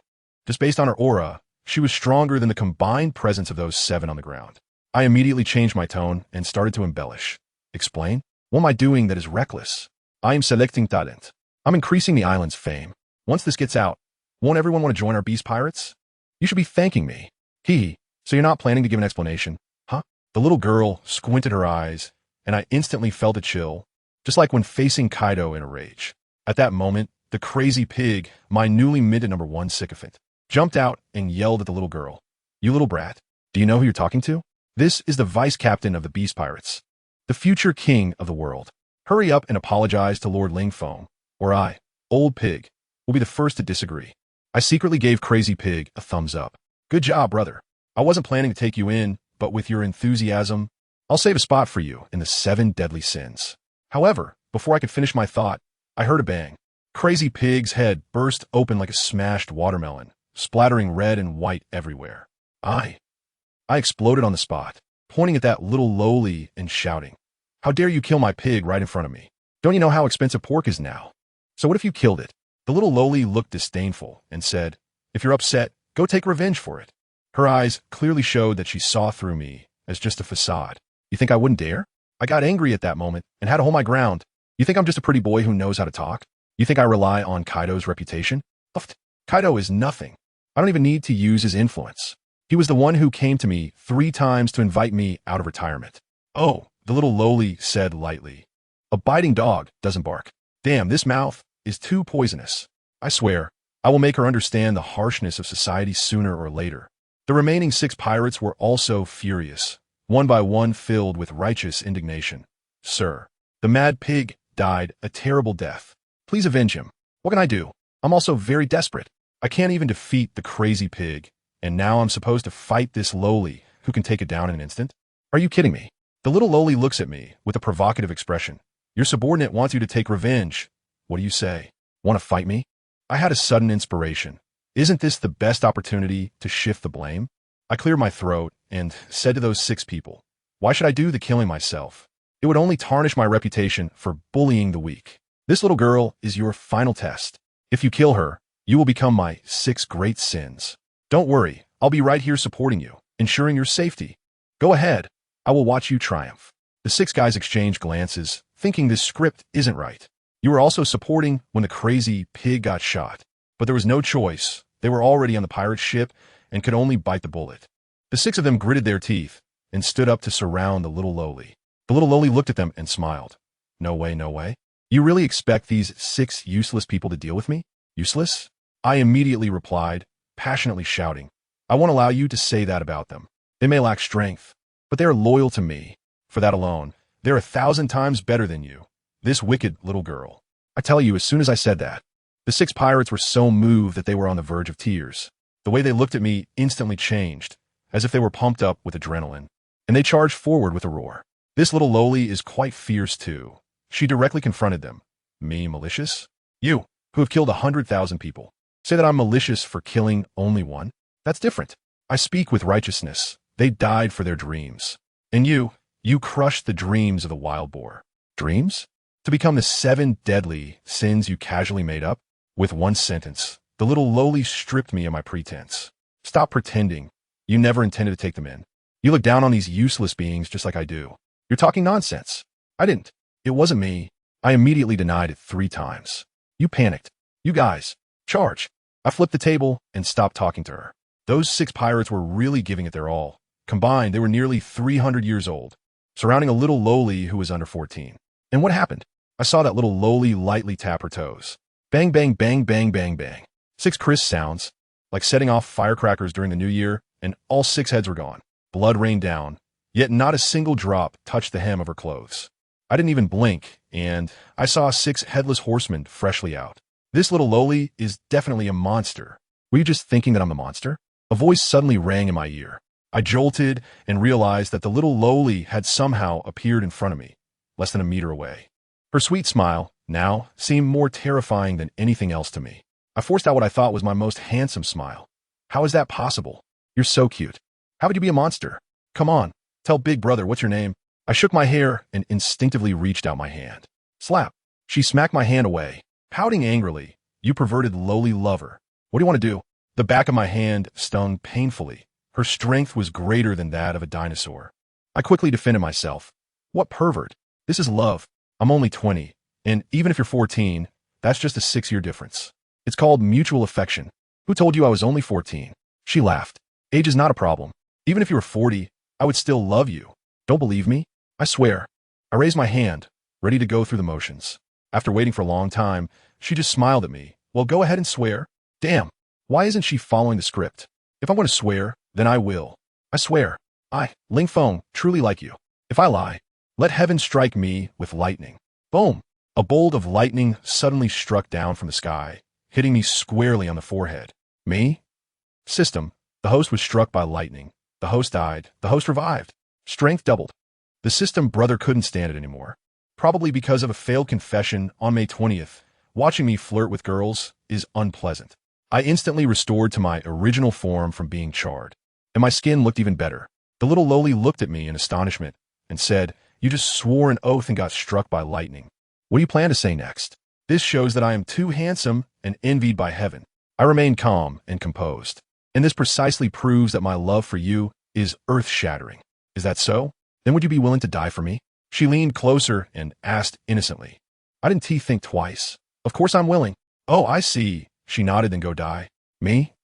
Speaker 1: Just based on her aura, she was stronger than the combined presence of those 7 on the ground. I immediately changed my tone and started to embellish. Explain? What am I doing that is reckless? I am selecting talent. I'm increasing the island's fame. Once this gets out, won't everyone want to join our beast pirates? You should be thanking me. So you're not planning to give an explanation, huh? The little girl squinted her eyes, and I instantly felt a chill, just like when facing Kaido in a rage. At that moment, the crazy pig, my newly minted #1 sycophant, jumped out and yelled at the little girl. You little brat, do you know who you're talking to? This is the vice captain of the beast pirates, the future king of the world. Hurry up and apologize to Lord Ling Feng, or I, old pig, will be the first to disagree. I secretly gave Crazy Pig a thumbs up. Good job, brother. I wasn't planning to take you in, but with your enthusiasm, I'll save a spot for you in the 7 deadly sins. However, before I could finish my thought, I heard a bang. Crazy Pig's head burst open like a smashed watermelon, splattering red and white everywhere. I exploded on the spot, pointing at that little lowly and shouting, How dare you kill my pig right in front of me? Don't you know how expensive pork is now? So what if you killed it? The little lowly looked disdainful and said, If you're upset, go take revenge for it. Her eyes clearly showed that she saw through me as just a facade. You think I wouldn't dare? I got angry at that moment and had to hold my ground. You think I'm just a pretty boy who knows how to talk? You think I rely on Kaido's reputation? Kaido is nothing. I don't even need to use his influence. He was the one who came to me 3 times to invite me out of retirement. Oh, the little lowly said lightly. A biting dog doesn't bark. Damn, this mouth is too poisonous. I swear, I will make her understand the harshness of society sooner or later. The remaining 6 pirates were also furious, one by one filled with righteous indignation. Sir, the mad pig died a terrible death. Please avenge him. What can I do? I'm also very desperate. I can't even defeat the crazy pig, and now I'm supposed to fight this lowly who can take it down in an instant? Are you kidding me? The little lowly looks at me with a provocative expression. Your subordinate wants you to take revenge. What do you say? Want to fight me? I had a sudden inspiration. Isn't this the best opportunity to shift the blame? I cleared my throat and said to those 6 people, Why should I do the killing myself? It would only tarnish my reputation for bullying the weak. This little girl is your final test. If you kill her, you will become my 6 great sins. Don't worry, I'll be right here supporting you, ensuring your safety. Go ahead, I will watch you triumph. The 6 guys exchanged glances, thinking this script isn't right. You were also supporting when the crazy pig got shot. But there was no choice. They were already on the pirate ship and could only bite the bullet. The 6 of them gritted their teeth and stood up to surround the little lowly. The little lowly looked at them and smiled. No way, no way. You really expect these 6 useless people to deal with me? Useless? I immediately replied, passionately shouting, I won't allow you to say that about them. They may lack strength, but they are loyal to me. For that alone, they're 1,000 times better than you. This wicked little girl. I tell you, as soon as I said that, the 6 pirates were so moved that they were on the verge of tears. The way they looked at me instantly changed, as if they were pumped up with adrenaline, and they charged forward with a roar. This little lowly is quite fierce too. She directly confronted them. Me malicious? You, who have killed 100,000 people, say that I'm malicious for killing only 1? That's different. I speak with righteousness. They died for their dreams. And you crushed the dreams of the wild boar. Dreams? To become the 7 deadly sins you casually made up? With 1 sentence, the little lowly stripped me of my pretense. Stop pretending. You never intended to take them in. You look down on these useless beings just like I do. You're talking nonsense. I didn't. It wasn't me. I immediately denied it 3 times. You panicked. You guys, charge. I flipped the table and stopped talking to her. Those 6 pirates were really giving it their all. Combined, they were nearly 300 years old, surrounding a little lowly who was under 14. And what happened? I saw that little lowly lightly tap her toes. Bang, bang, bang, bang, bang, bang. 6 crisp sounds, like setting off firecrackers during the new year, and all 6 heads were gone. Blood rained down, yet not a single drop touched the hem of her clothes. I didn't even blink, and I saw 6 headless horsemen freshly out. This little lowly is definitely a monster. Were you just thinking that I'm a monster? A voice suddenly rang in my ear. I jolted and realized that the little lowly had somehow appeared in front of me, less than a meter away. Her sweet smile, now seemed more terrifying than anything else to me. I forced out what I thought was my most handsome smile. How is that possible? You're so cute. How would you be a monster? Come on, tell Big Brother what's your name. I shook my hair and instinctively reached out my hand. Slap. She smacked my hand away, pouting angrily. You perverted lowly lover. What do you want to do? The back of my hand stung painfully. Her strength was greater than that of a dinosaur. I quickly defended myself. What pervert? This is love. I'm only 20, and even if you're 14, that's just a 6-year difference. It's called mutual affection. Who told you I was only 14? She laughed. Age is not a problem. Even if you were 40, I would still love you. Don't believe me? I swear. I raised my hand, ready to go through the motions. After waiting for a long time, she just smiled at me. Well, go ahead and swear. Damn, why isn't she following the script? If I want to swear, then I will. I swear. I, Ling Feng, truly like you. If I lie, let heaven strike me with lightning. Boom! A bolt of lightning suddenly struck down from the sky, hitting me squarely on the forehead. Me? System. The host was struck by lightning. The host died. The host revived. Strength doubled. The system brother couldn't stand it anymore. Probably because of a failed confession on May 20th. Watching me flirt with girls is unpleasant. I instantly restored to my original form from being charred. And my skin looked even better. The little lowly looked at me in astonishment and said, You just swore an oath and got struck by lightning. What do you plan to say next? This shows that I am too handsome and envied by heaven. I remained calm and composed. And this precisely proves that my love for you is earth-shattering. Is that so? Then would you be willing to die for me? She leaned closer and asked innocently. I didn't think twice. Of course I'm willing. Oh, I see. She nodded, then go die. Me?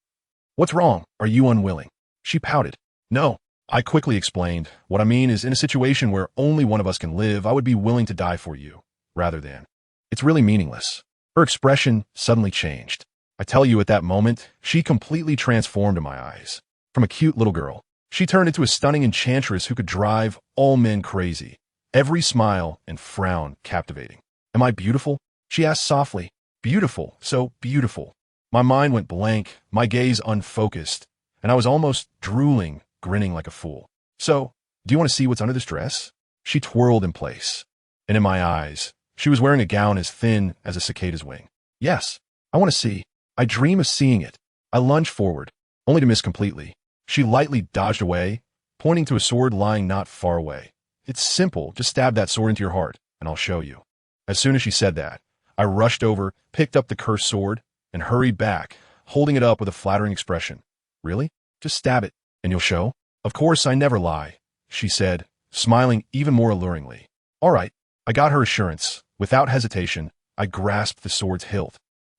Speaker 1: What's wrong? Are you unwilling? She pouted. No. I quickly explained. What I mean is in a situation where only one of us can live, I would be willing to die for you, rather than. It's really meaningless. Her expression suddenly changed. I tell you, at that moment, she completely transformed in my eyes. From a cute little girl, she turned into a stunning enchantress who could drive all men crazy. Every smile and frown captivating. Am I beautiful? She asked softly. Beautiful, so beautiful. My mind went blank, my gaze unfocused, and I was almost drooling, grinning like a fool. So, do you want to see what's under this dress? She twirled in place. And in my eyes, she was wearing a gown as thin as a cicada's wing. Yes, I want to see. I dream of seeing it. I lunged forward, only to miss completely. She lightly dodged away, pointing to a sword lying not far away. It's simple, just stab that sword into your heart, and I'll show you. As soon as she said that, I rushed over, picked up the cursed sword, and hurried back, holding it up with a flattering expression. Really? Just stab it, and you'll show? Of course, I never lie, she said, smiling even more alluringly. All right, I got her assurance. Without hesitation, I grasped the sword's hilt,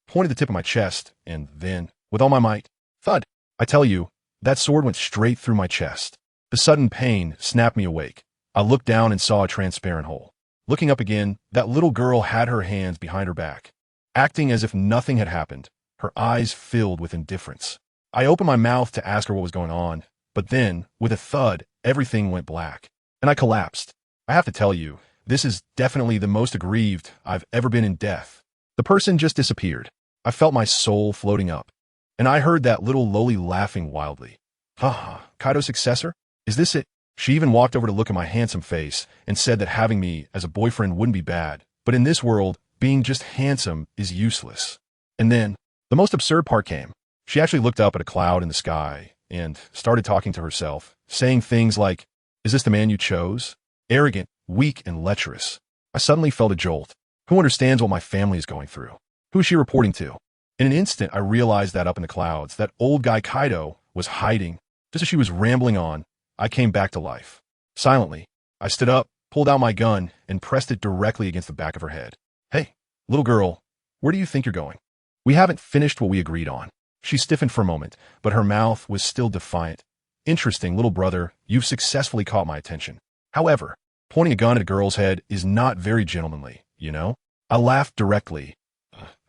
Speaker 1: pointed the tip of my chest, and then, with all my might, thud. I tell you, that sword went straight through my chest. The sudden pain snapped me awake. I looked down and saw a transparent hole. Looking up again, that little girl had her hands behind her back. Acting as if nothing had happened, her eyes filled with indifference. I opened my mouth to ask her what was going on, but then, with a thud, everything went black, and I collapsed. I have to tell you, this is definitely the most aggrieved I've ever been in death. The person just disappeared. I felt my soul floating up, and I heard that little lowly laughing wildly. Ha, Kaido's successor? Is this it? She even walked over to look at my handsome face and said that having me as a boyfriend wouldn't be bad, but in this world, being just handsome is useless. And then, the most absurd part came. She actually looked up at a cloud in the sky and started talking to herself, saying things like, Is this the man you chose? Arrogant, weak, and lecherous. I suddenly felt a jolt. Who understands what my family is going through? Who is she reporting to? In an instant, I realized that up in the clouds, that old guy Kaido was hiding. Just as she was rambling on, I came back to life. Silently, I stood up, pulled out my gun, and pressed it directly against the back of her head. Hey, little girl, where do you think you're going? We haven't finished what we agreed on. She stiffened for a moment, but her mouth was still defiant. Interesting, little brother, you've successfully caught my attention. However, pointing a gun at a girl's head is not very gentlemanly, you know? I laughed directly.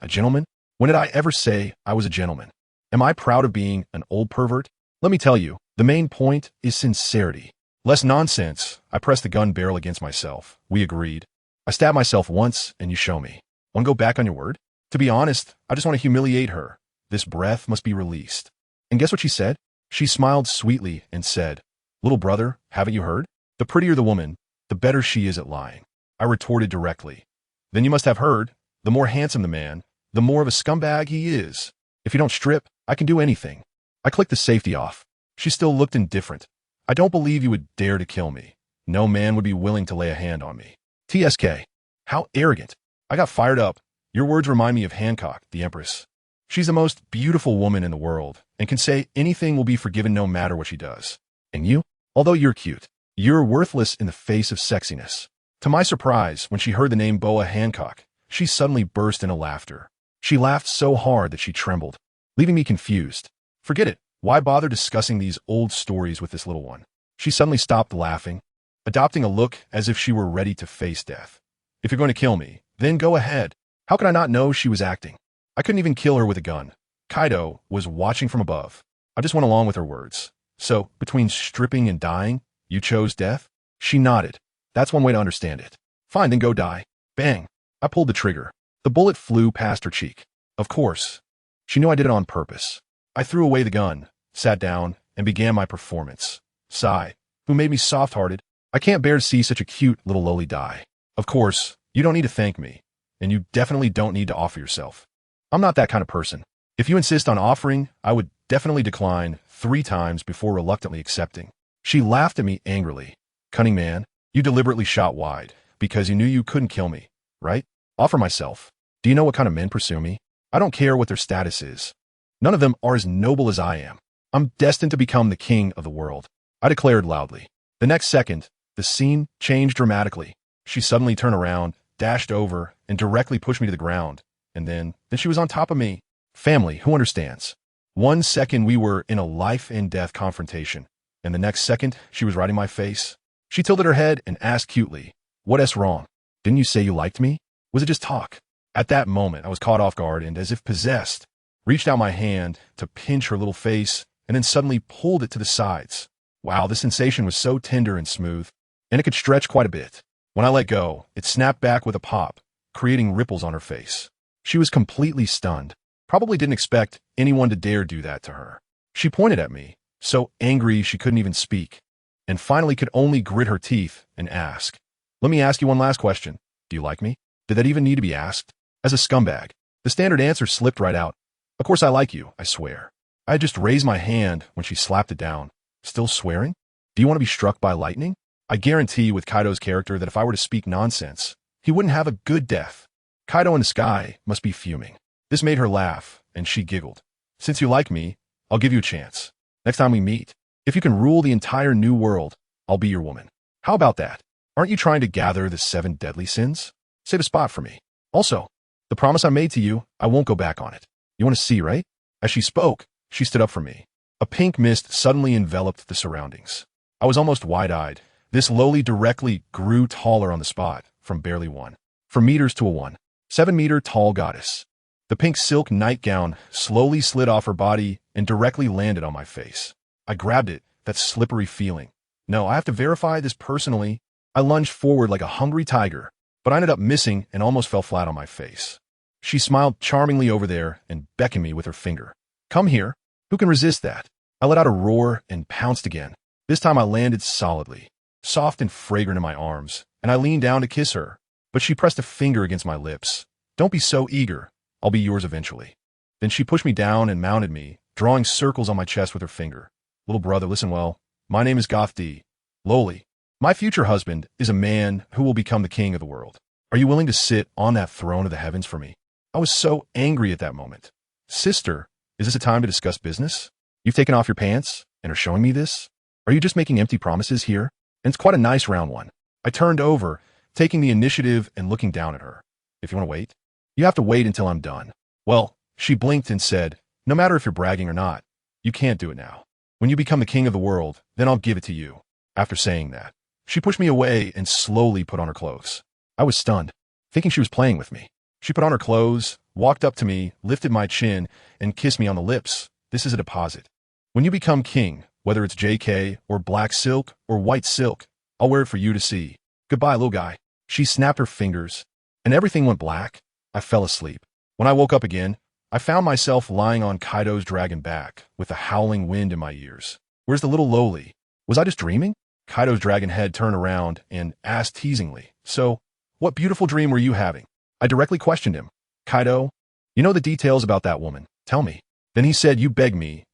Speaker 1: A gentleman? When did I ever say I was a gentleman? Am I proud of being an old pervert? Let me tell you, the main point is sincerity. Less nonsense. I pressed the gun barrel against myself. We agreed. I stabbed myself once, and you show me. Want to go back on your word? To be honest, I just want to humiliate her. This breath must be released. And guess what she said? She smiled sweetly and said, Little brother, haven't you heard? The prettier the woman, the better she is at lying. I retorted directly. Then you must have heard. The more handsome the man, the more of a scumbag he is. If you don't strip, I can do anything. I clicked the safety off. She still looked indifferent. I don't believe you would dare to kill me. No man would be willing to lay a hand on me. TSK. How arrogant. I got fired up. Your words remind me of Hancock, the Empress. She's the most beautiful woman in the world and can say anything will be forgiven no matter what she does. And you? Although you're cute, you're worthless in the face of sexiness. To my surprise, when she heard the name Boa Hancock, she suddenly burst into laughter. She laughed so hard that she trembled, leaving me confused. Forget it. Why bother discussing these old stories with this little one? She suddenly stopped laughing, adopting a look as if she were ready to face death. If you're going to kill me, then go ahead. How could I not know she was acting? I couldn't even kill her with a gun. Kaido was watching from above. I just went along with her words. So, between stripping and dying, you chose death? She nodded. That's one way to understand it. Fine, then go die. Bang. I pulled the trigger. The bullet flew past her cheek. Of course. She knew I did it on purpose. I threw away the gun, sat down, and began my performance. Sigh, who made me soft-hearted. I can't bear to see such a cute little lowly die. Of course, you don't need to thank me, and you definitely don't need to offer yourself. I'm not that kind of person. If you insist on offering, I would definitely decline 3 times before reluctantly accepting. She laughed at me angrily. Cunning man, you deliberately shot wide, because you knew you couldn't kill me, right? Offer myself. Do you know what kind of men pursue me? I don't care what their status is. None of them are as noble as I am. I'm destined to become the king of the world, I declared loudly. The next second, the scene changed dramatically. She suddenly turned around, dashed over, and directly pushed me to the ground. And then she was on top of me. Family, who understands? 1 second we were in a life and death confrontation, and the next second she was riding my face. She tilted her head and asked cutely, "What's wrong? Didn't you say you liked me? Was it just talk?" At that moment, I was caught off guard and, as if possessed, reached out my hand to pinch her little face and then suddenly pulled it to the sides. Wow, the sensation was so tender and smooth, and it could stretch quite a bit. When I let go, it snapped back with a pop, creating ripples on her face. She was completely stunned. Probably didn't expect anyone to dare do that to her. She pointed at me, so angry she couldn't even speak, and finally could only grit her teeth and ask, "Let me ask you one last question. Do you like me?" Did that even need to be asked? As a scumbag, the standard answer slipped right out. "Of course I like you, I swear." I had just raised my hand when she slapped it down. Still swearing? Do you want to be struck by lightning? I guarantee with Kaido's character that if I were to speak nonsense, he wouldn't have a good death. Kaido in the sky must be fuming. This made her laugh, and she giggled. "Since you like me, I'll give you a chance. Next time we meet, if you can rule the entire new world, I'll be your woman. How about that? Aren't you trying to gather the 7 deadly sins? Save a spot for me. Also, the promise I made to you, I won't go back on it. You want to see, right?" As she spoke, she stood up from me. A pink mist suddenly enveloped the surroundings. I was almost wide-eyed. This lowly directly grew taller on the spot, from barely 1. From meters to a 7-meter tall goddess. The pink silk nightgown slowly slid off her body and directly landed on my face. I grabbed it, that slippery feeling. No, I have to verify this personally. I lunged forward like a hungry tiger, but I ended up missing and almost fell flat on my face. She smiled charmingly over there and beckoned me with her finger. "Come here." Who can resist that? I let out a roar and pounced again. This time I landed solidly, soft and fragrant in my arms, and I leaned down to kiss her, but she pressed a finger against my lips. "Don't be so eager. I'll be yours eventually." Then she pushed me down and mounted me, drawing circles on my chest with her finger. "Little brother, listen well. My name is Goth D. Lowly. My future husband is a man who will become the king of the world. Are you willing to sit on that throne of the heavens for me?" I was so angry at that moment. "Sister, is this a time to discuss business? You've taken off your pants and are showing me this? Are you just making empty promises here? And it's quite a nice round one." I turned over, taking the initiative and looking down at her. "If you want to wait, you have to wait until I'm done." Well, she blinked and said, "No matter if you're bragging or not, you can't do it now. When you become the king of the world, then I'll give it to you." After saying that, she pushed me away and slowly put on her clothes. I was stunned, thinking she was playing with me. She put on her clothes, walked up to me, lifted my chin, and kissed me on the lips. "This is a deposit. When you become king, whether it's JK or black silk or white silk, I'll wear it for you to see. Goodbye, little guy." She snapped her fingers, and everything went black. I fell asleep. When I woke up again, I found myself lying on Kaido's dragon back, with the howling wind in my ears. "Where's the little lowly? Was I just dreaming?" Kaido's dragon head turned around and asked teasingly, "So, what beautiful dream were you having?" I directly questioned him. Kaido, you know the details about that woman. Tell me. Then he said, you beg me,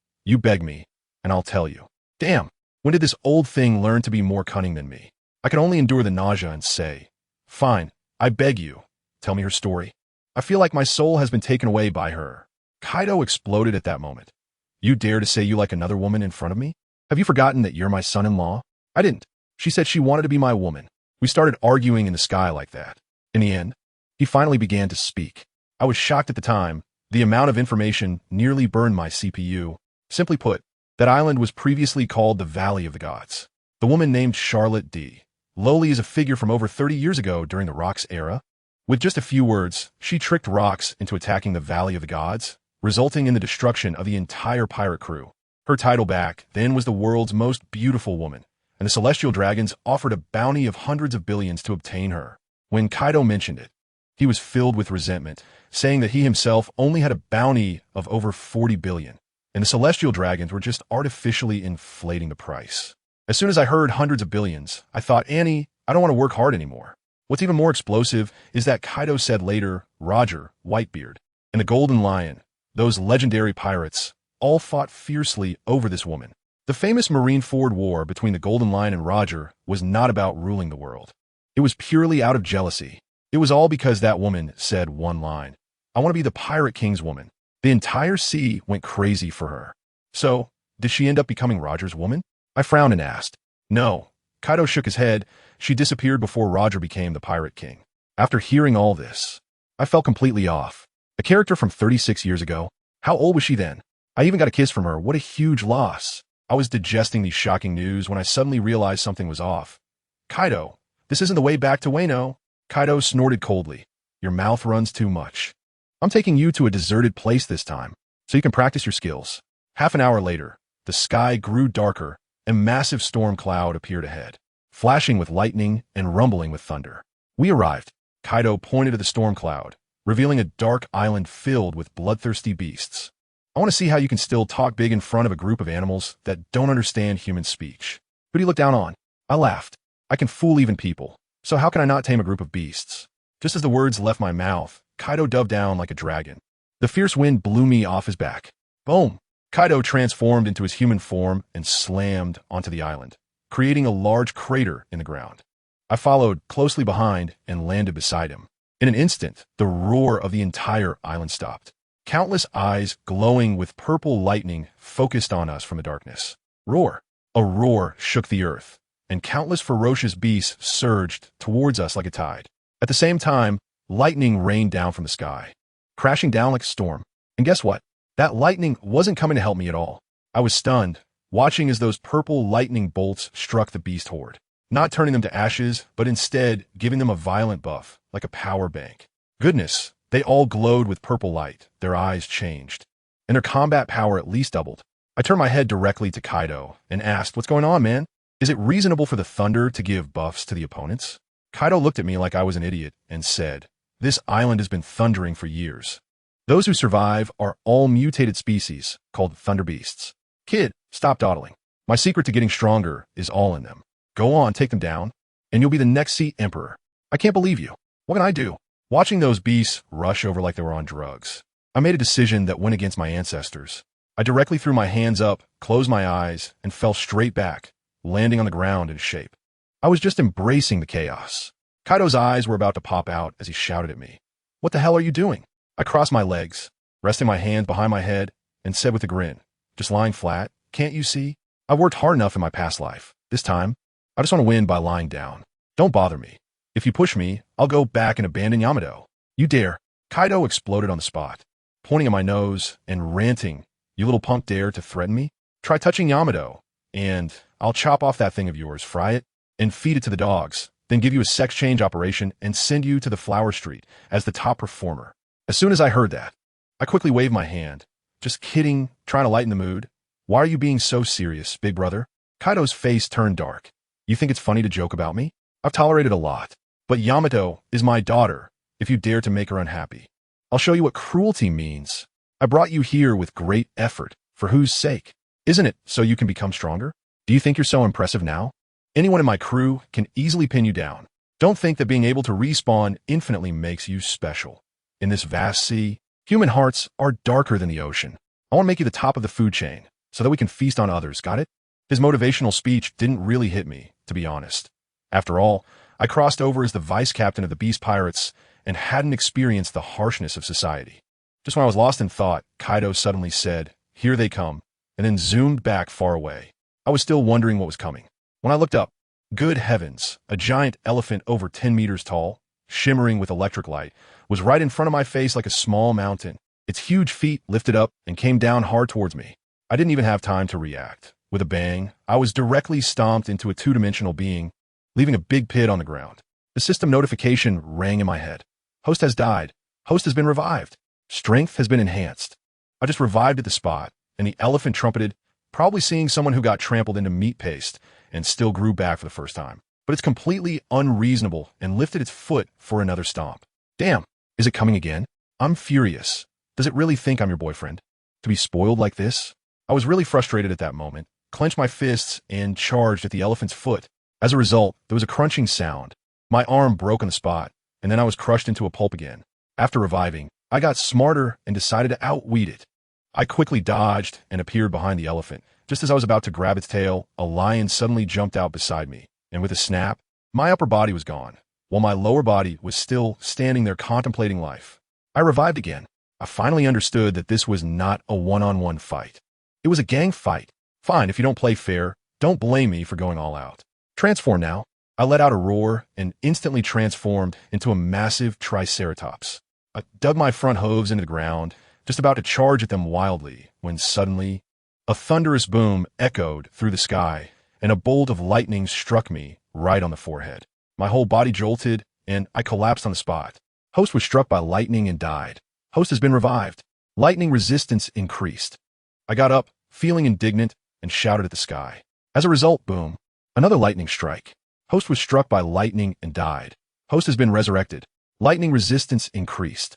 Speaker 1: and I'll tell you. Damn, when did this old thing learn to be more cunning than me? I could only endure the nausea and say, fine, I beg you, tell me her story. I feel like my soul has been taken away by her. Kaido exploded at that moment. You dare to say you like another woman in front of me? Have you forgotten that you're my son-in-law? I didn't. She said she wanted to be my woman. We started arguing in the sky like that. In the end, he finally began to speak. I was shocked at the time. The amount of information nearly burned my CPU. Simply put, that island was previously called the Valley of the Gods. The woman named Charlotte D. Lowly is a figure from over 30 years ago during the Rocks era. With just a few words, she tricked Rocks into attacking the Valley of the Gods, resulting in the destruction of the entire pirate crew. Her title back then was the world's most beautiful woman, and the Celestial Dragons offered a bounty of hundreds of billions to obtain her. When Kaido mentioned it, he was filled with resentment, saying that he himself only had a bounty of over 40 billion, and the Celestial Dragons were just artificially inflating the price. As soon as I heard hundreds of billions, I thought, Annie, I don't want to work hard anymore. What's even more explosive is that Kaido said later, Roger, Whitebeard, and the Golden Lion, those legendary pirates, all fought fiercely over this woman. The famous Marineford War between the Golden Lion and Roger was not about ruling the world. It was purely out of jealousy. It was all because that woman said one line, I want to be the Pirate King's woman. The entire sea went crazy for her. So, did she end up becoming Roger's woman? I frowned and asked. No. Kaido shook his head. She disappeared before Roger became the Pirate King. After hearing all this, I felt completely off. A character from 36 years ago? How old was she then? I even got a kiss from her. What a huge loss. I was digesting these shocking news when I suddenly realized something was off. Kaido, this isn't the way back to Wano. Kaido snorted coldly. Your mouth runs too much. I'm taking you to a deserted place this time, so you can practice your skills. Half an hour later, the sky grew darker. A massive storm cloud appeared ahead, flashing with lightning and rumbling with thunder. We arrived. Kaido pointed to the storm cloud, revealing a dark island filled with bloodthirsty beasts. I want to see how you can still talk big in front of a group of animals that don't understand human speech. Who do you look down on? I laughed. I can fool even people, so how can I not tame a group of beasts? Just as the words left my mouth, Kaido dove down like a dragon. The fierce wind blew me off his back. Boom! Kaido transformed into his human form and slammed onto the island, creating a large crater in the ground. I followed closely behind and landed beside him. In an instant, the roar of the entire island stopped. Countless eyes glowing with purple lightning focused on us from the darkness. Roar! A roar shook the earth, and countless ferocious beasts surged towards us like a tide. At the same time, lightning rained down from the sky, crashing down like a storm. And guess what? That lightning wasn't coming to help me at all. I was stunned, watching as those purple lightning bolts struck the beast horde, not turning them to ashes, but instead giving them a violent buff, like a power bank. Goodness, they all glowed with purple light, their eyes changed, and their combat power at least doubled. I turned my head directly to Kaido and asked, what's going on, man? Is it reasonable for the thunder to give buffs to the opponents? Kaido looked at me like I was an idiot and said, this island has been thundering for years. Those who survive are all mutated species called thunder beasts. Kid, stop dawdling. My secret to getting stronger is all in them. Go on, take them down, and you'll be the next Sea Emperor. I can't believe you. What can I do? Watching those beasts rush over like they were on drugs, I made a decision that went against my ancestors. I directly threw my hands up, closed my eyes, and fell straight back, landing on the ground in shape. I was just embracing the chaos. Kaido's eyes were about to pop out as he shouted at me. What the hell are you doing? I crossed my legs, resting my hands behind my head, and said with a grin, just lying flat, can't you see? I've worked hard enough in my past life. This time, I just want to win by lying down. Don't bother me. If you push me, I'll go back and abandon Yamato. You dare. Kaido exploded on the spot, pointing at my nose and ranting, you little punk dare to threaten me? Try touching Yamato, and I'll chop off that thing of yours, fry it, and feed it to the dogs, then give you a sex change operation and send you to the Flower Street as the top performer. As soon as I heard that, I quickly waved my hand. Just kidding, trying to lighten the mood. Why are you being so serious, big brother? Kaido's face turned dark. You think it's funny to joke about me? I've tolerated a lot. But Yamato is my daughter, if you dare to make her unhappy. I'll show you what cruelty means. I brought you here with great effort. For whose sake? Isn't it so you can become stronger? Do you think you're so impressive now? Anyone in my crew can easily pin you down. Don't think that being able to respawn infinitely makes you special. In this vast sea, human hearts are darker than the ocean. I want to make you the top of the food chain so that we can feast on others, got it? His motivational speech didn't really hit me, to be honest. After all, I crossed over as the vice captain of the Beast Pirates and hadn't experienced the harshness of society. Just when I was lost in thought, Kaido suddenly said, "Here they come," and then zoomed back far away. I was still wondering what was coming. When I looked up, good heavens, a giant elephant over 10 meters tall, shimmering with electric light, was right in front of my face like a small mountain. Its huge feet lifted up and came down hard towards me. I didn't even have time to react. With a bang, I was directly stomped into a two-dimensional being, leaving a big pit on the ground. The system notification rang in my head. Host has died. Host has been revived. Strength has been enhanced. I just revived at the spot, and the elephant trumpeted, probably seeing someone who got trampled into meat paste and still grew back for the first time. But it's completely unreasonable and lifted its foot for another stomp. Damn, is it coming again? I'm furious. Does it really think I'm your boyfriend? To be spoiled like this? I was really frustrated at that moment, clenched my fists, and charged at the elephant's foot. As a result, there was a crunching sound. My arm broke on the spot, and then I was crushed into a pulp again. After reviving, I got smarter and decided to outweed it. I quickly dodged and appeared behind the elephant. Just as I was about to grab its tail, a lion suddenly jumped out beside me, and with a snap, my upper body was gone, while my lower body was still standing there contemplating life. I revived again. I finally understood that this was not a one-on-one fight. It was a gang fight. Fine, if you don't play fair, don't blame me for going all out. Transform now. I let out a roar and instantly transformed into a massive triceratops. I dug my front hooves into the ground, just about to charge at them wildly, when suddenly, a thunderous boom echoed through the sky, and a bolt of lightning struck me right on the forehead. My whole body jolted, and I collapsed on the spot. Host was struck by lightning and died. Host has been revived. Lightning resistance increased. I got up, feeling indignant, and shouted at the sky. As a result, boom, another lightning strike. Host was struck by lightning and died. Host has been resurrected. Lightning resistance increased.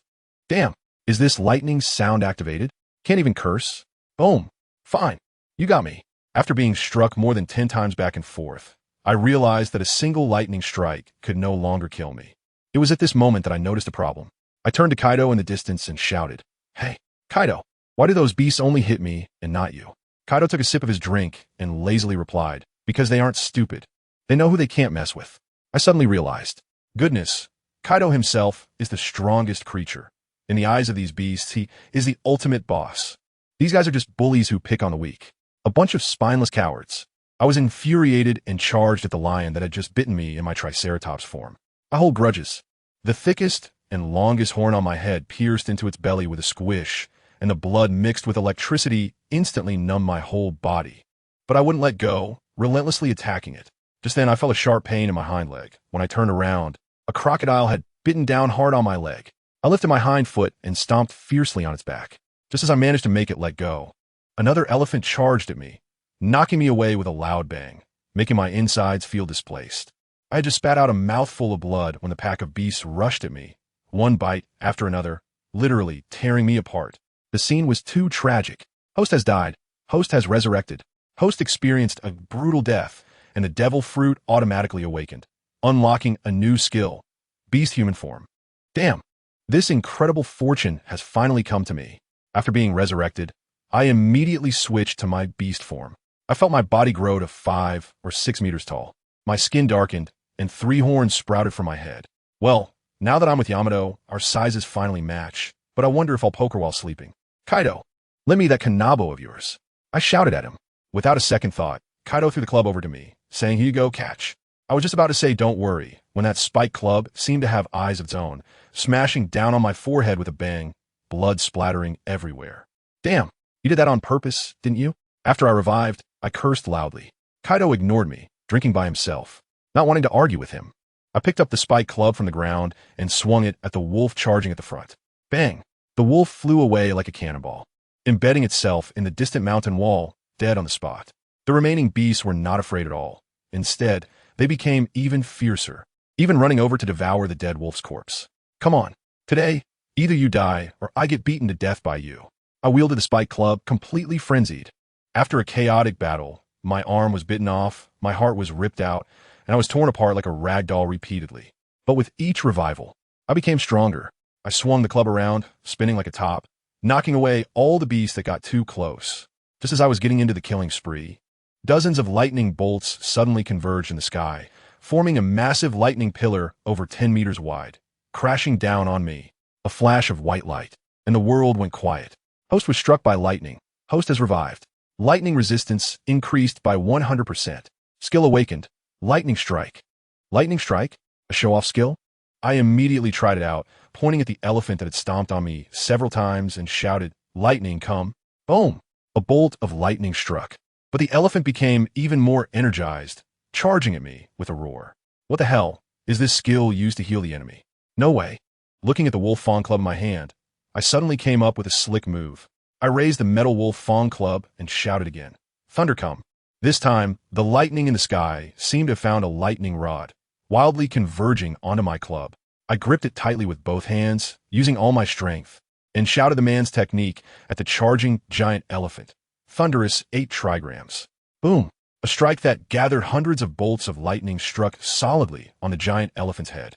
Speaker 1: Damn, is this lightning sound activated? Can't even curse. Boom. Fine. You got me. After being struck more than 10 times back and forth, I realized that a single lightning strike could no longer kill me. It was at this moment that I noticed a problem. I turned to Kaido in the distance and shouted, "Hey, Kaido, why do those beasts only hit me and not you?" Kaido took a sip of his drink and lazily replied, "Because they aren't stupid. They know who they can't mess with." I suddenly realized, goodness, Kaido himself is the strongest creature. In the eyes of these beasts, he is the ultimate boss. These guys are just bullies who pick on the weak. A bunch of spineless cowards. I was infuriated and charged at the lion that had just bitten me in my triceratops form. I hold grudges. The thickest and longest horn on my head pierced into its belly with a squish, and the blood mixed with electricity instantly numbed my whole body. But I wouldn't let go, relentlessly attacking it. Just then I felt a sharp pain in my hind leg. When I turned around, a crocodile had bitten down hard on my leg. I lifted my hind foot and stomped fiercely on its back. Just as I managed to make it let go, another elephant charged at me, knocking me away with a loud bang, making my insides feel displaced. I had just spat out a mouthful of blood when the pack of beasts rushed at me, one bite after another, literally tearing me apart. The scene was too tragic. Host has died. Host has resurrected. Host experienced a brutal death, and the devil fruit automatically awakened, unlocking a new skill, beast human form. Damn, this incredible fortune has finally come to me. After being resurrected, I immediately switched to my beast form. I felt my body grow to 5 or 6 meters tall. My skin darkened, and 3 horns sprouted from my head. Well, now that I'm with Yamato, our sizes finally match, but I wonder if I'll poke her while sleeping. "Kaido, lend me that kanabo of yours." I shouted at him. Without a second thought, Kaido threw the club over to me, saying, "Here you go, catch." I was just about to say "don't worry," when that spiked club seemed to have eyes of its own, smashing down on my forehead with a bang, blood splattering everywhere. Damn, you did that on purpose, didn't you? After I revived, I cursed loudly. Kaido ignored me, drinking by himself, not wanting to argue with him. I picked up the spiked club from the ground and swung it at the wolf charging at the front. Bang! The wolf flew away like a cannonball, embedding itself in the distant mountain wall, dead on the spot. The remaining beasts were not afraid at all. Instead, they became even fiercer, even running over to devour the dead wolf's corpse. "Come on. Today, either you die or I get beaten to death by you." I wielded the spiked club, completely frenzied. After a chaotic battle, my arm was bitten off, my heart was ripped out, and I was torn apart like a rag doll repeatedly. But with each revival, I became stronger. I swung the club around, spinning like a top, knocking away all the beasts that got too close. Just as I was getting into the killing spree, dozens of lightning bolts suddenly converged in the sky, forming a massive lightning pillar over 10 meters wide, crashing down on me. A flash of white light, and the world went quiet. Host was struck by lightning. Host has revived. Lightning resistance increased by 100%. Skill awakened. Lightning strike. Lightning strike? A show-off skill? I immediately tried it out, pointing at the elephant that had stomped on me several times and shouted, "Lightning, come." Boom! A bolt of lightning struck. But the elephant became even more energized, charging at me with a roar. What the hell? Is this skill used to heal the enemy? No way. Looking at the wolf Feng club in my hand, I suddenly came up with a slick move. I raised the metal wolf Feng club and shouted again, "Thunder come." This time, the lightning in the sky seemed to have found a lightning rod, wildly converging onto my club. I gripped it tightly with both hands, using all my strength, and shouted the man's technique at the charging giant elephant. Thunderous 8 trigrams. Boom! A strike that gathered hundreds of bolts of lightning struck solidly on the giant elephant's head.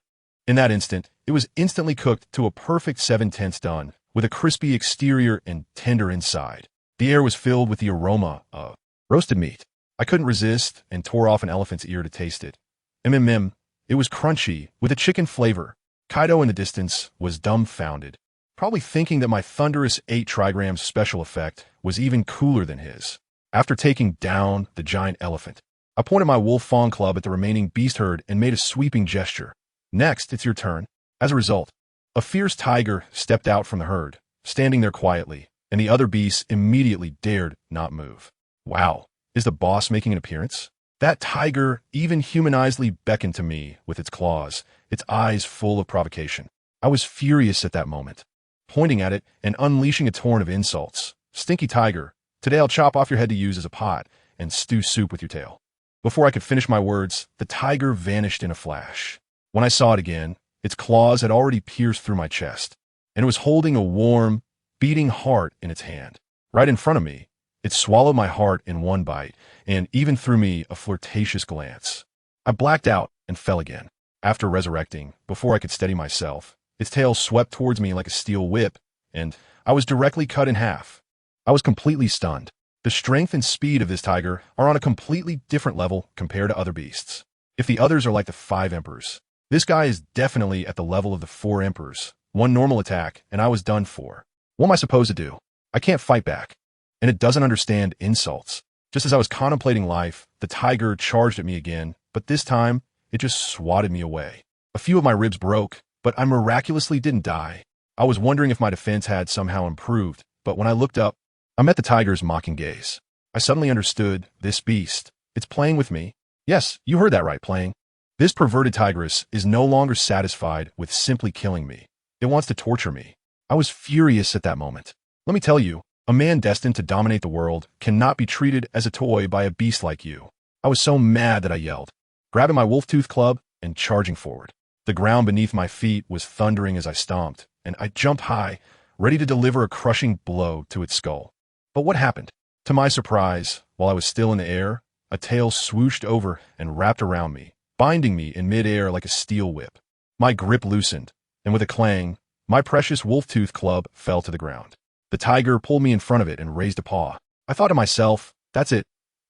Speaker 1: In that instant, it was instantly cooked to a perfect 7/10 done, with a crispy exterior and tender inside. The air was filled with the aroma of roasted meat. I couldn't resist and tore off an elephant's ear to taste it. It was crunchy, with a chicken flavor. Kaido in the distance was dumbfounded, probably thinking that my thunderous 8 trigrams special effect was even cooler than his. After taking down the giant elephant, I pointed my wolf Feng club at the remaining beast herd and made a sweeping gesture. "Next, it's your turn." As a result, a fierce tiger stepped out from the herd, standing there quietly, and the other beasts immediately dared not move. Wow, is the boss making an appearance? That tiger even humanizedly beckoned to me with its claws, its eyes full of provocation. I was furious at that moment, pointing at it and unleashing a torrent of insults. "Stinky tiger, today I'll chop off your head to use as a pot and stew soup with your tail." Before I could finish my words, the tiger vanished in a flash. When I saw it again, its claws had already pierced through my chest, and it was holding a warm, beating heart in its hand. Right in front of me, it swallowed my heart in one bite and even threw me a flirtatious glance. I blacked out and fell again. After resurrecting, before I could steady myself, its tail swept towards me like a steel whip, and I was directly cut in half. I was completely stunned. The strength and speed of this tiger are on a completely different level compared to other beasts. If the others are like the 5 emperors, this guy is definitely at the level of the 4 emperors. One normal attack, and I was done for. What am I supposed to do? I can't fight back. And it doesn't understand insults. Just as I was contemplating life, the tiger charged at me again, but this time, it just swatted me away. A few of my ribs broke, but I miraculously didn't die. I was wondering if my defense had somehow improved, but when I looked up, I met the tiger's mocking gaze. I suddenly understood this beast. It's playing with me. Yes, you heard that right, playing. This perverted tigress is no longer satisfied with simply killing me. It wants to torture me. I was furious at that moment. Let me tell you, a man destined to dominate the world cannot be treated as a toy by a beast like you. I was so mad that I yelled, grabbing my wolf-tooth club and charging forward. The ground beneath my feet was thundering as I stomped, and I jumped high, ready to deliver a crushing blow to its skull. But what happened? To my surprise, while I was still in the air, a tail swooshed over and wrapped around me, binding me in midair like a steel whip. My grip loosened, and with a clang, my precious wolf-tooth club fell to the ground. The tiger pulled me in front of it and raised a paw. I thought to myself, that's it.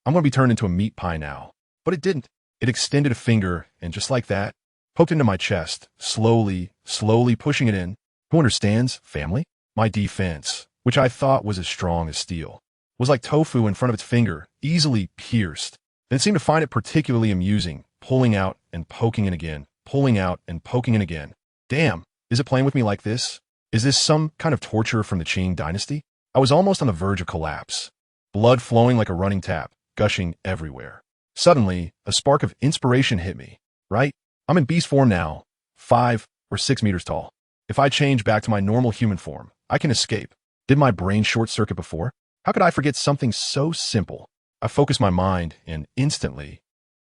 Speaker 1: I'm going to be turned into a meat pie now. But it didn't. It extended a finger, and just like that, poked into my chest, slowly pushing it in. Who understands, family? My defense, which I thought was as strong as steel, was like tofu in front of its finger, easily pierced. And it seemed to find it particularly amusing, pulling out and poking in again, pulling out and poking in again. Damn, is it playing with me like this? Is this some kind of torture from the Qing dynasty? I was almost on the verge of collapse, blood flowing like a running tap, gushing everywhere. Suddenly, a spark of inspiration hit me. Right? I'm in beast form now, 5 or 6 meters tall. If I change back to my normal human form, I can escape. Did my brain short circuit before? How could I forget something so simple? I focused my mind, and instantly,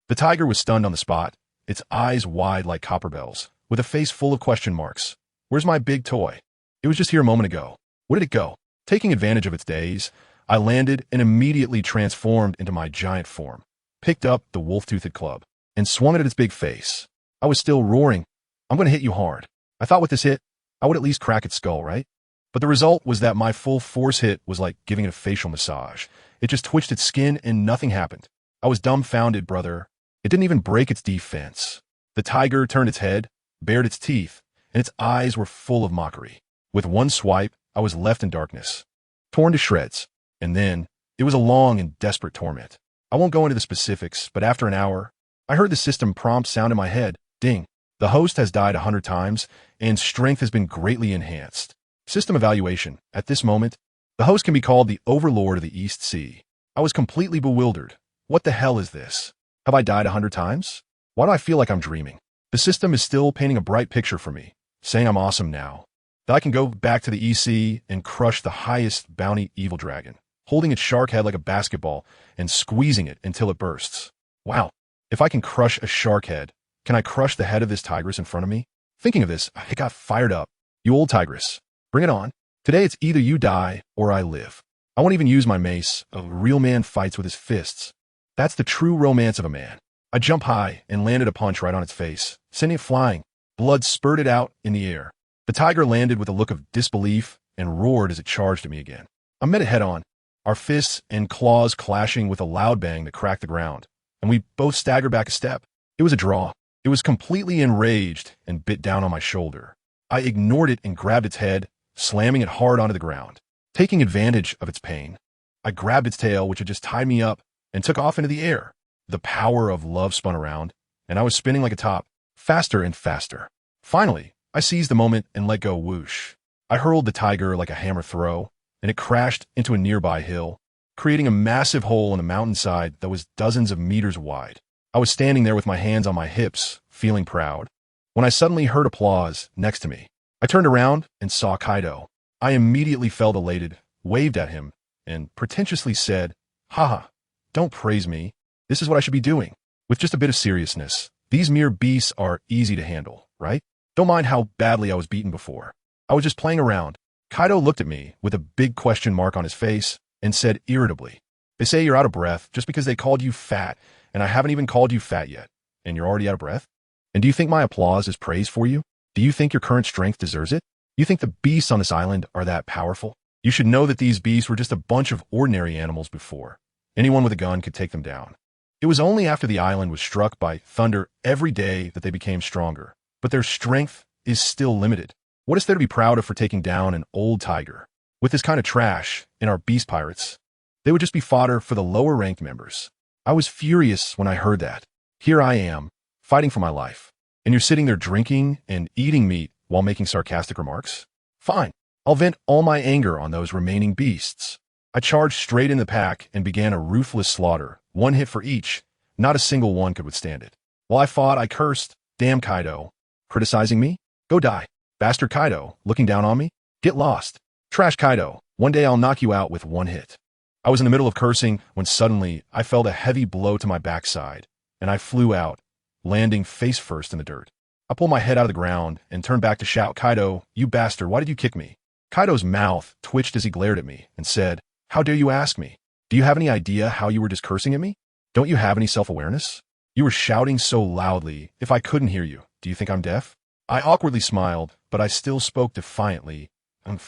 Speaker 1: the tiger was stunned on the spot, its eyes wide like copper bells, with a face full of question marks. Where's my big toy? It was just here a moment ago. Where did it go? Taking advantage of its daze, I landed and immediately transformed into my giant form, picked up the wolf-toothed club, and swung it at its big face. I was still roaring. I'm going to hit you hard. I thought with this hit, I would at least crack its skull, right? But the result was that my full force hit was like giving it a facial massage. It just twitched its skin and nothing happened. I was dumbfounded, brother. It didn't even break its defense. The tiger turned its head, bared its teeth, and its eyes were full of mockery. With one swipe, I was left in darkness, torn to shreds. And then, it was a long and desperate torment. I won't go into the specifics, but after an hour, I heard the system prompt sound in my head. Ding. The host has died 100 times, and strength has been greatly enhanced. System evaluation. At this moment, the host can be called the Overlord of the East Sea. I was completely bewildered. What the hell is this? Have I died 100 times? Why do I feel like I'm dreaming? The system is still painting a bright picture for me, saying I'm awesome now, that I can go back to the EC and crush the highest bounty evil dragon, holding its shark head like a basketball and squeezing it until it bursts. Wow, if I can crush a shark head, can I crush the head of this tigress in front of me? Thinking of this, I got fired up. You old tigress, bring it on. Today it's either you die or I live. I won't even use my mace. A real man fights with his fists. That's the true romance of a man. I jump high and landed a punch right on its face, sending it flying. Blood spurted out in the air. The tiger landed with a look of disbelief and roared as it charged at me again. I met it head on, our fists and claws clashing with a loud bang that cracked the ground, and we both staggered back a step. It was a draw. It was completely enraged and bit down on my shoulder. I ignored it and grabbed its head, slamming it hard onto the ground. Taking advantage of its pain, I grabbed its tail, which had just tied me up, and took off into the air. The power of love spun around, and I was spinning like a top, faster and faster. Finally, I seized the moment and let go. Whoosh. I hurled the tiger like a hammer throw, and it crashed into a nearby hill, creating a massive hole in the mountainside that was dozens of meters wide. I was standing there with my hands on my hips, feeling proud, when I suddenly heard applause next to me. I turned around and saw Kaido. I immediately felt elated, waved at him, and pretentiously said, "Haha, don't praise me. This is what I should be doing." With just a bit of seriousness, these mere beasts are easy to handle, right? Don't mind how badly I was beaten before. I was just playing around. Kaido looked at me with a big question mark on his face and said irritably, "They say you're out of breath just because they called you fat, and I haven't even called you fat yet, and you're already out of breath? And do you think my applause is praise for you? Do you think your current strength deserves it? You think the beasts on this island are that powerful? You should know that these beasts were just a bunch of ordinary animals before. Anyone with a gun could take them down. It was only after the island was struck by thunder every day that they became stronger, but their strength is still limited. What is there to be proud of for taking down an old tiger? With this kind of trash in our beast pirates, they would just be fodder for the lower-ranked members." I was furious when I heard that. Here I am, fighting for my life, and you're sitting there drinking and eating meat while making sarcastic remarks? Fine, I'll vent all my anger on those remaining beasts. I charged straight in the pack and began a ruthless slaughter, one hit for each. Not a single one could withstand it. While I fought, I cursed, "Damn Kaido. Criticizing me? Go die. Bastard Kaido, looking down on me? Get lost. Trash Kaido, one day I'll knock you out with one hit." I was in the middle of cursing when suddenly I felt a heavy blow to my backside, and I flew out, landing face first in the dirt. I pulled my head out of the ground and turned back to shout, "Kaido, you bastard, why did you kick me?" Kaido's mouth twitched as he glared at me and said, "How dare you ask me? Do you have any idea how you were just cursing at me? Don't you have any self-awareness? You were shouting so loudly, if I couldn't hear you, do you think I'm deaf?" I awkwardly smiled, but I still spoke defiantly. I'm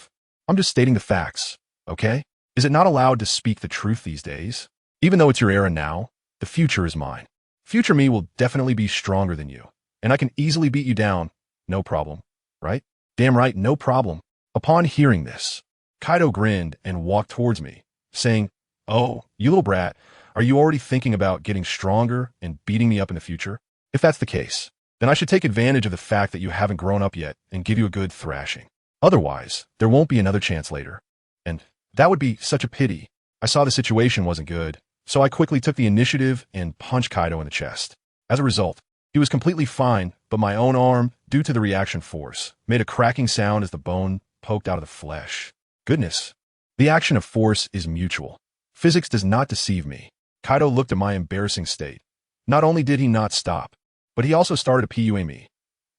Speaker 1: just stating the facts, okay? Is it not allowed to speak the truth these days? Even though it's your era now, the future is mine. Future me will definitely be stronger than you, and I can easily beat you down. No problem, right? Damn right, no problem. Upon hearing this, Kaido grinned and walked towards me, saying, "Oh, you little brat, are you already thinking about getting stronger and beating me up in the future? If that's the case, then I should take advantage of the fact that you haven't grown up yet and give you a good thrashing. Otherwise, there won't be another chance later. And that would be such a pity." I saw the situation wasn't good, so I quickly took the initiative and punched Kaido in the chest. As a result, he was completely fine, but my own arm, due to the reaction force, made a cracking sound as the bone poked out of the flesh. Goodness. The action of force is mutual. Physics does not deceive me. Kaido looked at my embarrassing state. Not only did he not stop, but he also started to PUA me.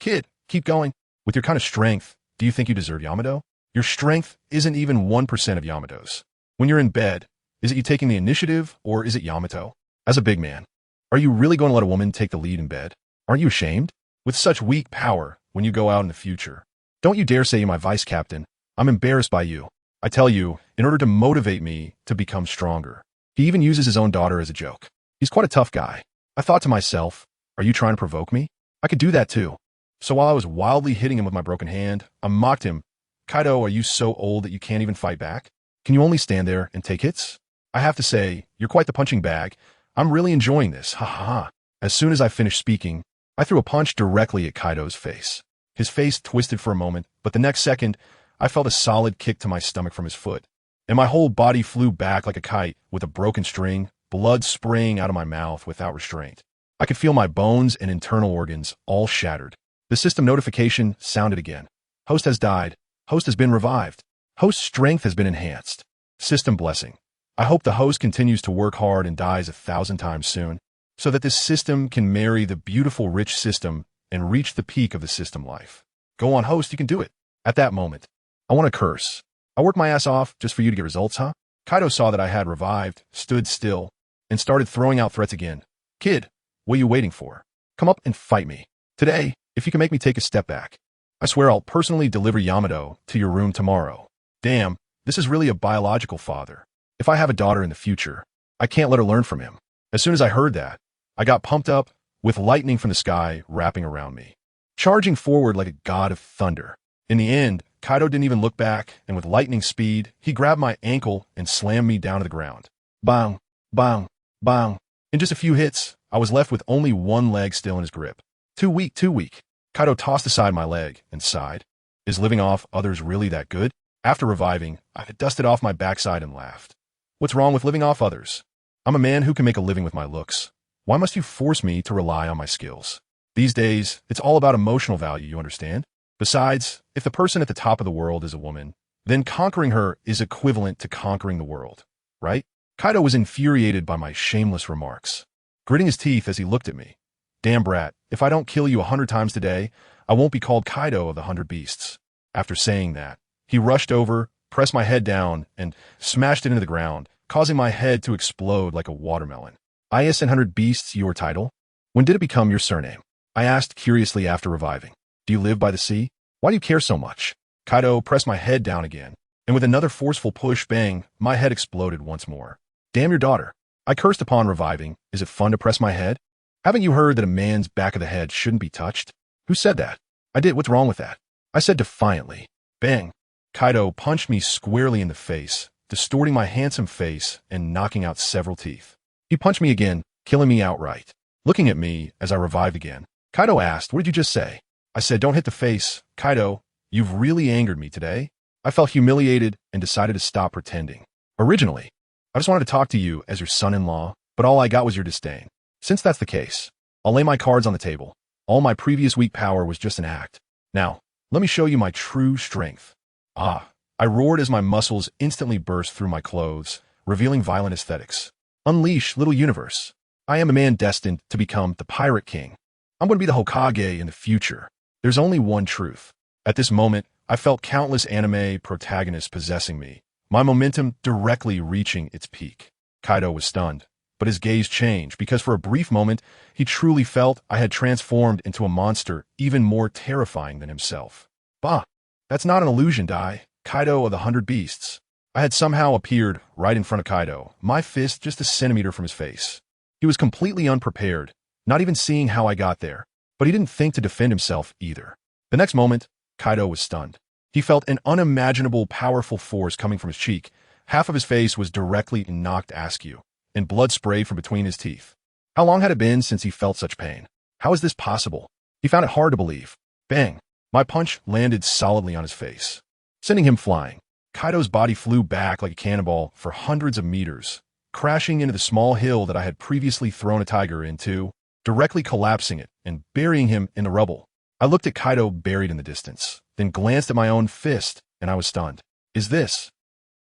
Speaker 1: "Kid, keep going. With your kind of strength, do you think you deserve Yamato? Your strength isn't even 1% of Yamato's. When you're in bed, is it you taking the initiative, or is it Yamato? As a big man, are you really going to let a woman take the lead in bed? Aren't you ashamed? With such weak power, when you go out in the future, Don't you dare say you're my vice captain. I'm embarrassed by you. I tell you, in order to motivate me to become stronger. He even uses his own daughter as a joke. He's quite a tough guy. I thought to myself, are you trying to provoke me? I could do that too. So while I was wildly hitting him with my broken hand, I mocked him. Kaido, are you so old that you can't even fight back? Can you only stand there and take hits? I have to say, you're quite the punching bag. I'm really enjoying this, ha ha ha. As soon as I finished speaking, I threw a punch directly at Kaido's face. His face twisted for a moment, but the next second, I felt a solid kick to my stomach from his foot, and my whole body flew back like a kite with a broken string, blood spraying out of my mouth without restraint. I could feel my bones and internal organs all shattered. The system notification sounded again. Host has died. Host has been revived. Host's strength has been enhanced. System blessing. I hope the host continues to work hard and dies 1,000 times soon, so that this system can marry the beautiful rich system and reach the peak of the system life. Go on, host, you can do it. At that moment, I want to curse. I worked my ass off just for you to get results, huh? Kaido saw that I had revived, stood still, and started throwing out threats again. Kid, what are you waiting for? Come up and fight me. Today, if you can make me take a step back. I swear I'll personally deliver Yamato to your room tomorrow. Damn, this is really a biological father. If I have a daughter in the future, I can't let her learn from him. As soon as I heard that, I got pumped up with lightning from the sky wrapping around me, charging forward like a god of thunder. In the end, Kaido didn't even look back, and with lightning speed, he grabbed my ankle and slammed me down to the ground. Bang, bang, bang. In just a few hits, I was left with only one leg still in his grip. Too weak, too weak. Kaido tossed aside my leg and sighed. Is living off others really that good? After reviving, I had dusted off my backside and laughed. What's wrong with living off others? I'm a man who can make a living with my looks. Why must you force me to rely on my skills? These days, it's all about emotional value, you understand? Besides, if the person at the top of the world is a woman, then conquering her is equivalent to conquering the world, right? Kaido was infuriated by my shameless remarks, gritting his teeth as he looked at me. Damn brat, if I don't kill you 100 times today, I won't be called Kaido of the 100 Beasts. After saying that, he rushed over, pressed my head down, and smashed it into the ground, causing my head to explode like a watermelon. IS 100 Beasts, your title? When did it become your surname? I asked curiously after reviving. Do you live by the sea? Why do you care so much? Kaido pressed my head down again, and with another forceful push, bang, my head exploded once more. Damn your daughter. I cursed upon reviving. Is it fun to press my head? Haven't you heard that a man's back of the head shouldn't be touched? Who said that? I did. What's wrong with that? I said defiantly. Bang. Kaido punched me squarely in the face, distorting my handsome face and knocking out several teeth. He punched me again, killing me outright. Looking at me as I revived again, Kaido asked, what did you just say? I said, don't hit the face. Kaido, you've really angered me today. I felt humiliated and decided to stop pretending. Originally, I just wanted to talk to you as your son-in-law, but all I got was your disdain. Since that's the case, I'll lay my cards on the table. All my previous weak power was just an act. Now, let me show you my true strength. Ah, I roared as my muscles instantly burst through my clothes, revealing violent aesthetics. Unleash, little universe. I am a man destined to become the Pirate King. I'm going to be the Hokage in the future. There's only one truth. At this moment, I felt countless anime protagonists possessing me, my momentum directly reaching its peak. Kaido was stunned, but his gaze changed because for a brief moment, he truly felt I had transformed into a monster even more terrifying than himself. Bah, that's not an illusion, Dai. Kaido of the 100 Beasts. I had somehow appeared right in front of Kaido, my fist just a centimeter from his face. He was completely unprepared, not even seeing how I got there, but he didn't think to defend himself either. The next moment, Kaido was stunned. He felt an unimaginable powerful force coming from his cheek. Half of his face was directly knocked askew, and blood sprayed from between his teeth. How long had it been since he felt such pain? How is this possible? He found it hard to believe. Bang! My punch landed solidly on his face, sending him flying. Kaido's body flew back like a cannonball for hundreds of meters, crashing into the small hill that I had previously thrown a tiger into, directly collapsing it and burying him in the rubble. I looked at Kaido buried in the distance, then glanced at my own fist, and I was stunned. Is this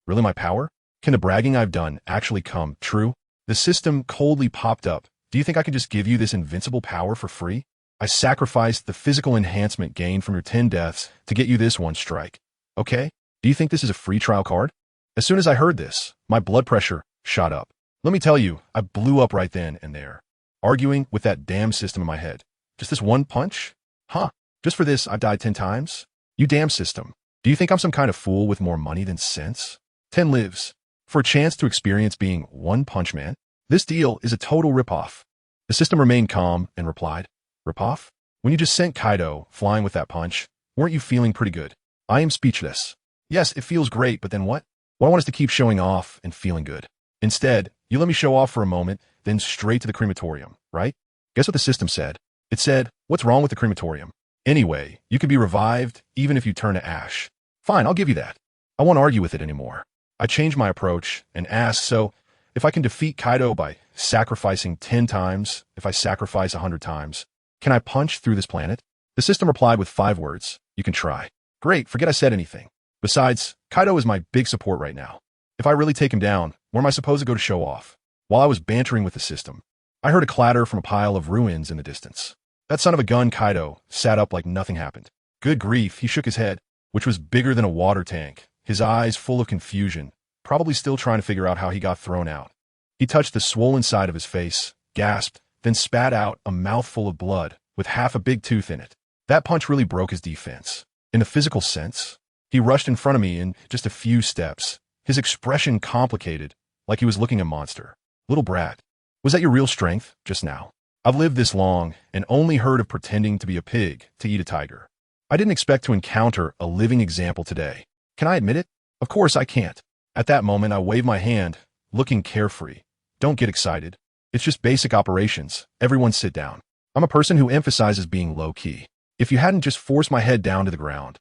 Speaker 1: really my power? Can the bragging I've done actually come true? The system coldly popped up. Do you think I could just give you this invincible power for free? I sacrificed the physical enhancement gained from your 10 deaths to get you this one strike. Okay? Do you think this is a free trial card? As soon as I heard this, my blood pressure shot up. Let me tell you, I blew up right then and there, arguing with that damn system in my head. Just this one punch? Huh, just for this, I've died 10 times? You damn system. Do you think I'm some kind of fool with more money than sense? 10 lives. For a chance to experience being One Punch Man? This deal is a total ripoff. The system remained calm and replied, Ripoff? When you just sent Kaido flying with that punch, weren't you feeling pretty good? I am speechless. Yes, it feels great, but then what? Well, I want us to keep showing off and feeling good. Instead, you let me show off for a moment, then straight to the crematorium, right? Guess what the system said? It said, what's wrong with the crematorium? Anyway, you could be revived even if you turn to ash. Fine, I'll give you that. I won't argue with it anymore. I changed my approach and asked, so if I can defeat Kaido by sacrificing 10 times, if I sacrifice 100 times, can I punch through this planet? The system replied with 5 words. You can try. Great, forget I said anything. Besides, Kaido is my big support right now. If I really take him down, where am I supposed to go to show off? While I was bantering with the system, I heard a clatter from a pile of ruins in the distance. That son of a gun Kaido sat up like nothing happened. Good grief, he shook his head, which was bigger than a water tank, his eyes full of confusion, probably still trying to figure out how he got thrown out. He touched the swollen side of his face, gasped, then spat out a mouthful of blood with half a big tooth in it. That punch really broke his defense. In a physical sense, he rushed in front of me in just a few steps, his expression complicated, like he was looking a monster. Little brat, was that your real strength just now? I've lived this long and only heard of pretending to be a pig to eat a tiger. I didn't expect to encounter a living example today. Can I admit it? Of course I can't. At that moment, I waved my hand, looking carefree. Don't get excited. It's just basic operations. Everyone sit down. I'm a person who emphasizes being low-key. If you hadn't just forced my head down to the ground,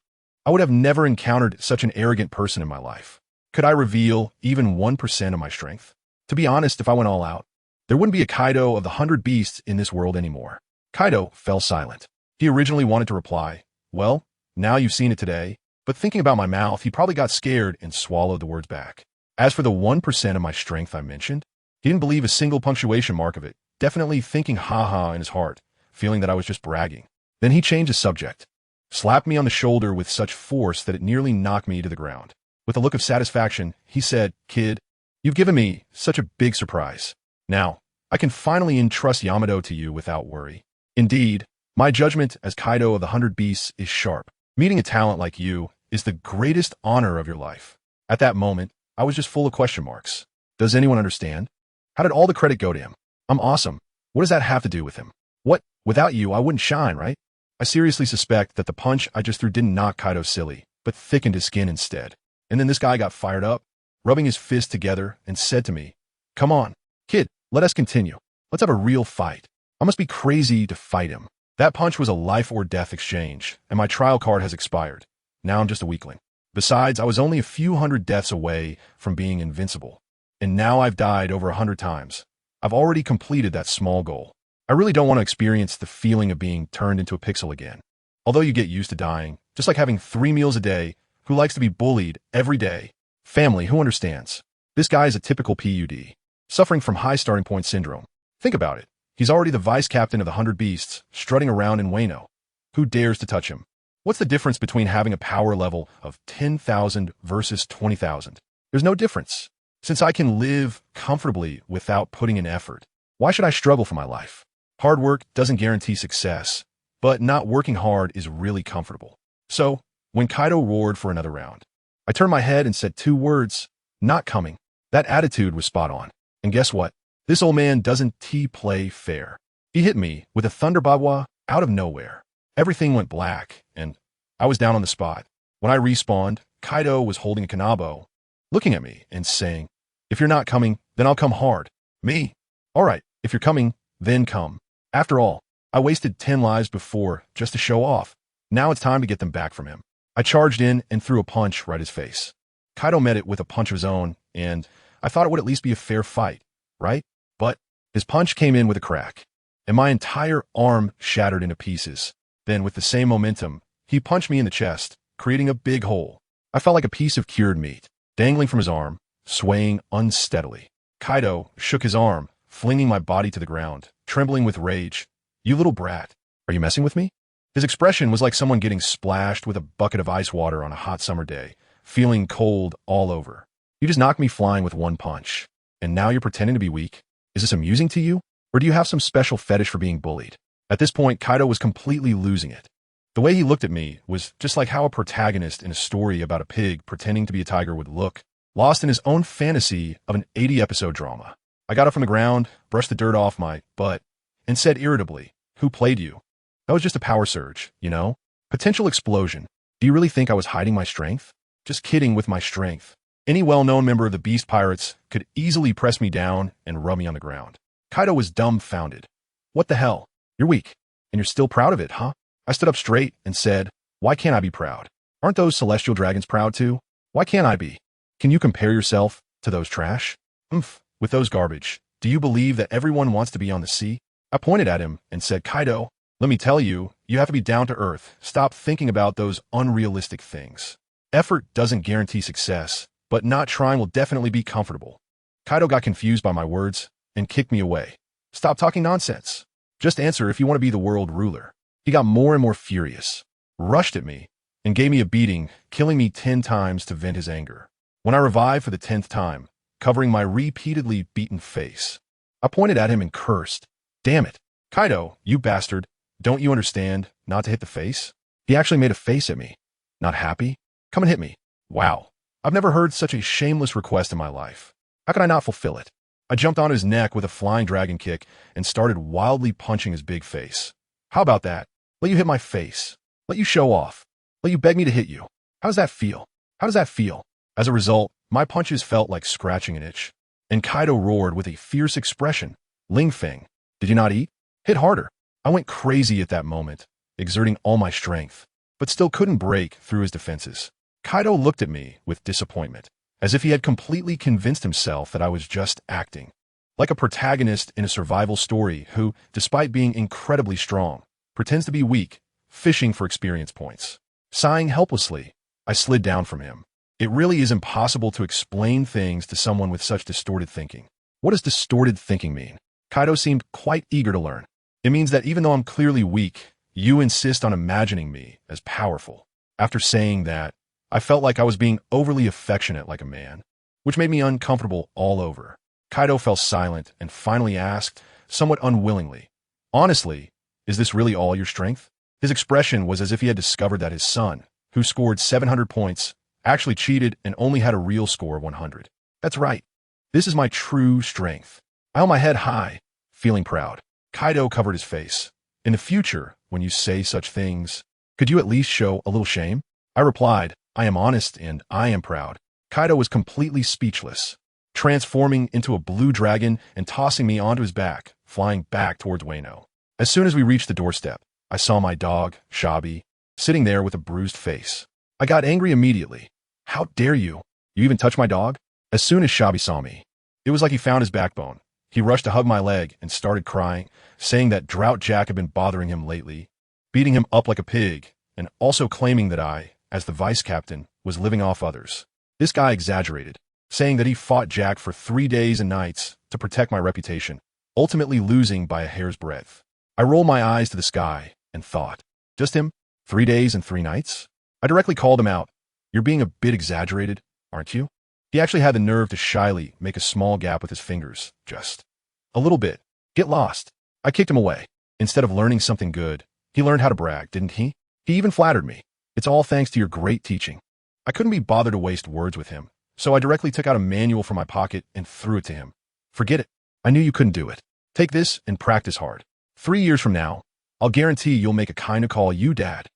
Speaker 1: I would have never encountered such an arrogant person in my life. Could I reveal even 1% of my strength? To be honest, if I went all out, there wouldn't be a Kaido of the 100 beasts in this world anymore. Kaido fell silent. He originally wanted to reply, well, now you've seen it today, but thinking about my mouth, he probably got scared and swallowed the words back. As for the 1% of my strength I mentioned, he didn't believe a single punctuation mark of it, definitely thinking ha-ha in his heart, feeling that I was just bragging. Then he changed his subject, slapped me on the shoulder with such force that it nearly knocked me to the ground. With a look of satisfaction, he said, Kid, you've given me such a big surprise. Now, I can finally entrust Yamato to you without worry. Indeed, my judgment as Kaido of the 100 Beasts is sharp. Meeting a talent like you is the greatest honor of your life. At that moment, I was just full of question marks. Does anyone understand? How did all the credit go to him? I'm awesome. What does that have to do with him? What? Without you, I wouldn't shine, right? I seriously suspect that the punch I just threw didn't knock Kaido silly, but thickened his skin instead. And then this guy got fired up, rubbing his fists together, and said to me, Come on, kid, let us continue. Let's have a real fight. I must be crazy to fight him. That punch was a life-or-death exchange, and my trial card has expired. Now I'm just a weakling. Besides, I was only a few hundred deaths away from being invincible. And now I've died over 100 times. I've already completed that small goal. I really don't want to experience the feeling of being turned into a pixel again. Although you get used to dying, just like having 3 meals a day, who likes to be bullied every day? Family, who understands? This guy is a typical PUD, suffering from high starting point syndrome. Think about it. He's already the vice captain of the 100 Beasts, strutting around in Wano. Who dares to touch him? What's the difference between having a power level of 10,000 versus 20,000? There's no difference. Since I can live comfortably without putting in effort, why should I struggle for my life? Hard work doesn't guarantee success, but not working hard is really comfortable. So, when Kaido roared for another round, I turned my head and said 2 words, not coming. That attitude was spot on. And guess what? This old man doesn't play fair. He hit me with a thunder bagua out of nowhere. Everything went black, and I was down on the spot. When I respawned, Kaido was holding a kanabo, looking at me and saying, If you're not coming, then I'll come hard. Me? All right, if you're coming, then come. After all, I wasted 10 lives before just to show off. Now it's time to get them back from him. I charged in and threw a punch right at his face. Kaido met it with a punch of his own, and I thought it would at least be a fair fight, right? But his punch came in with a crack, and my entire arm shattered into pieces. Then, with the same momentum, he punched me in the chest, creating a big hole. I felt like a piece of cured meat, dangling from his arm, swaying unsteadily. Kaido shook his arm, flinging my body to the ground, trembling with rage. You little brat, are you messing with me? His expression was like someone getting splashed with a bucket of ice water on a hot summer day, feeling cold all over. You just knocked me flying with 1 punch, and now you're pretending to be weak? Is this amusing to you? Or do you have some special fetish for being bullied? At this point, Kaido was completely losing it. The way he looked at me was just like how a protagonist in a story about a pig pretending to be a tiger would look, lost in his own fantasy of an 80-episode drama. I got up from the ground, brushed the dirt off my butt, and said irritably, "Who played you? That was just a power surge, you know? Potential explosion. Do you really think I was hiding my strength? Just kidding with my strength. Any well-known member of the Beast Pirates could easily press me down and rub me on the ground." Kaido was dumbfounded. "What the hell? You're weak, and you're still proud of it, huh?" I stood up straight and said, "Why can't I be proud? Aren't those celestial dragons proud too? Why can't I be? Can you compare yourself to those trash? With those garbage. Do you believe that everyone wants to be on the sea?" I pointed at him and said, "Kaido, let me tell you, you have to be down to earth. Stop thinking about those unrealistic things. Effort doesn't guarantee success, but not trying will definitely be comfortable." Kaido got confused by my words and kicked me away. "Stop talking nonsense. Just answer if you want to be the world ruler." He got more and more furious, rushed at me, and gave me a beating, killing me 10 times to vent his anger. When I revived for the 10th time, covering my repeatedly beaten face, I pointed at him and cursed. "Damn it. Kaido, you bastard. Don't you understand not to hit the face?" He actually made a face at me. "Not happy? Come and hit me." Wow. I've never heard such a shameless request in my life. How could I not fulfill it? I jumped on his neck with a flying dragon kick and started wildly punching his big face. "How about that? Let you hit my face. Let you show off. Let you beg me to hit you. How does that feel? How does that feel?" As a result, my punches felt like scratching an itch. And Kaido roared with a fierce expression, "Ling Feng, did you not eat? Hit harder." I went crazy at that moment, exerting all my strength, but still couldn't break through his defenses. Kaido looked at me with disappointment, as if he had completely convinced himself that I was just acting. Like a protagonist in a survival story who, despite being incredibly strong, pretends to be weak, fishing for experience points. Sighing helplessly, I slid down from him. It really is impossible to explain things to someone with such distorted thinking. What does distorted thinking mean? Kaido seemed quite eager to learn. It means that even though I'm clearly weak, you insist on imagining me as powerful. After saying that, I felt like I was being overly affectionate like a man, which made me uncomfortable all over. Kaido fell silent and finally asked, somewhat unwillingly, "Honestly, is this really all your strength?" His expression was as if he had discovered that his son, who scored 700 points, actually cheated and only had a real score of 100. "That's right. This is my true strength." I held my head high, feeling proud. Kaido covered his face. "In the future, when you say such things, could you at least show a little shame?" I replied, "I am honest and I am proud." Kaido was completely speechless, transforming into a blue dragon and tossing me onto his back, flying back towards Wano. As soon as we reached the doorstep, I saw my dog, Shabi, sitting there with a bruised face. I got angry immediately. "How dare you? You even touch my dog?" As soon as Shabi saw me, it was like he found his backbone. He rushed to hug my leg and started crying, saying that Drought Jack had been bothering him lately, beating him up like a pig, and also claiming that I, as the vice captain, was living off others. This guy exaggerated, saying that he fought Jack for 3 days and nights to protect my reputation, ultimately losing by a hair's breadth. I rolled my eyes to the sky and thought, just him? 3 days and 3 nights? I directly called him out. "You're being a bit exaggerated, aren't you?" He actually had the nerve to shyly make a small gap with his fingers, just a little bit. "Get lost." I kicked him away. Instead of learning something good, he learned how to brag, didn't he? He even flattered me. "It's all thanks to your great teaching." I couldn't be bothered to waste words with him, so I directly took out a manual from my pocket and threw it to him. "Forget it. I knew you couldn't do it. Take this and practice hard. 3 years from now, I'll guarantee you'll make a kind of call you dad."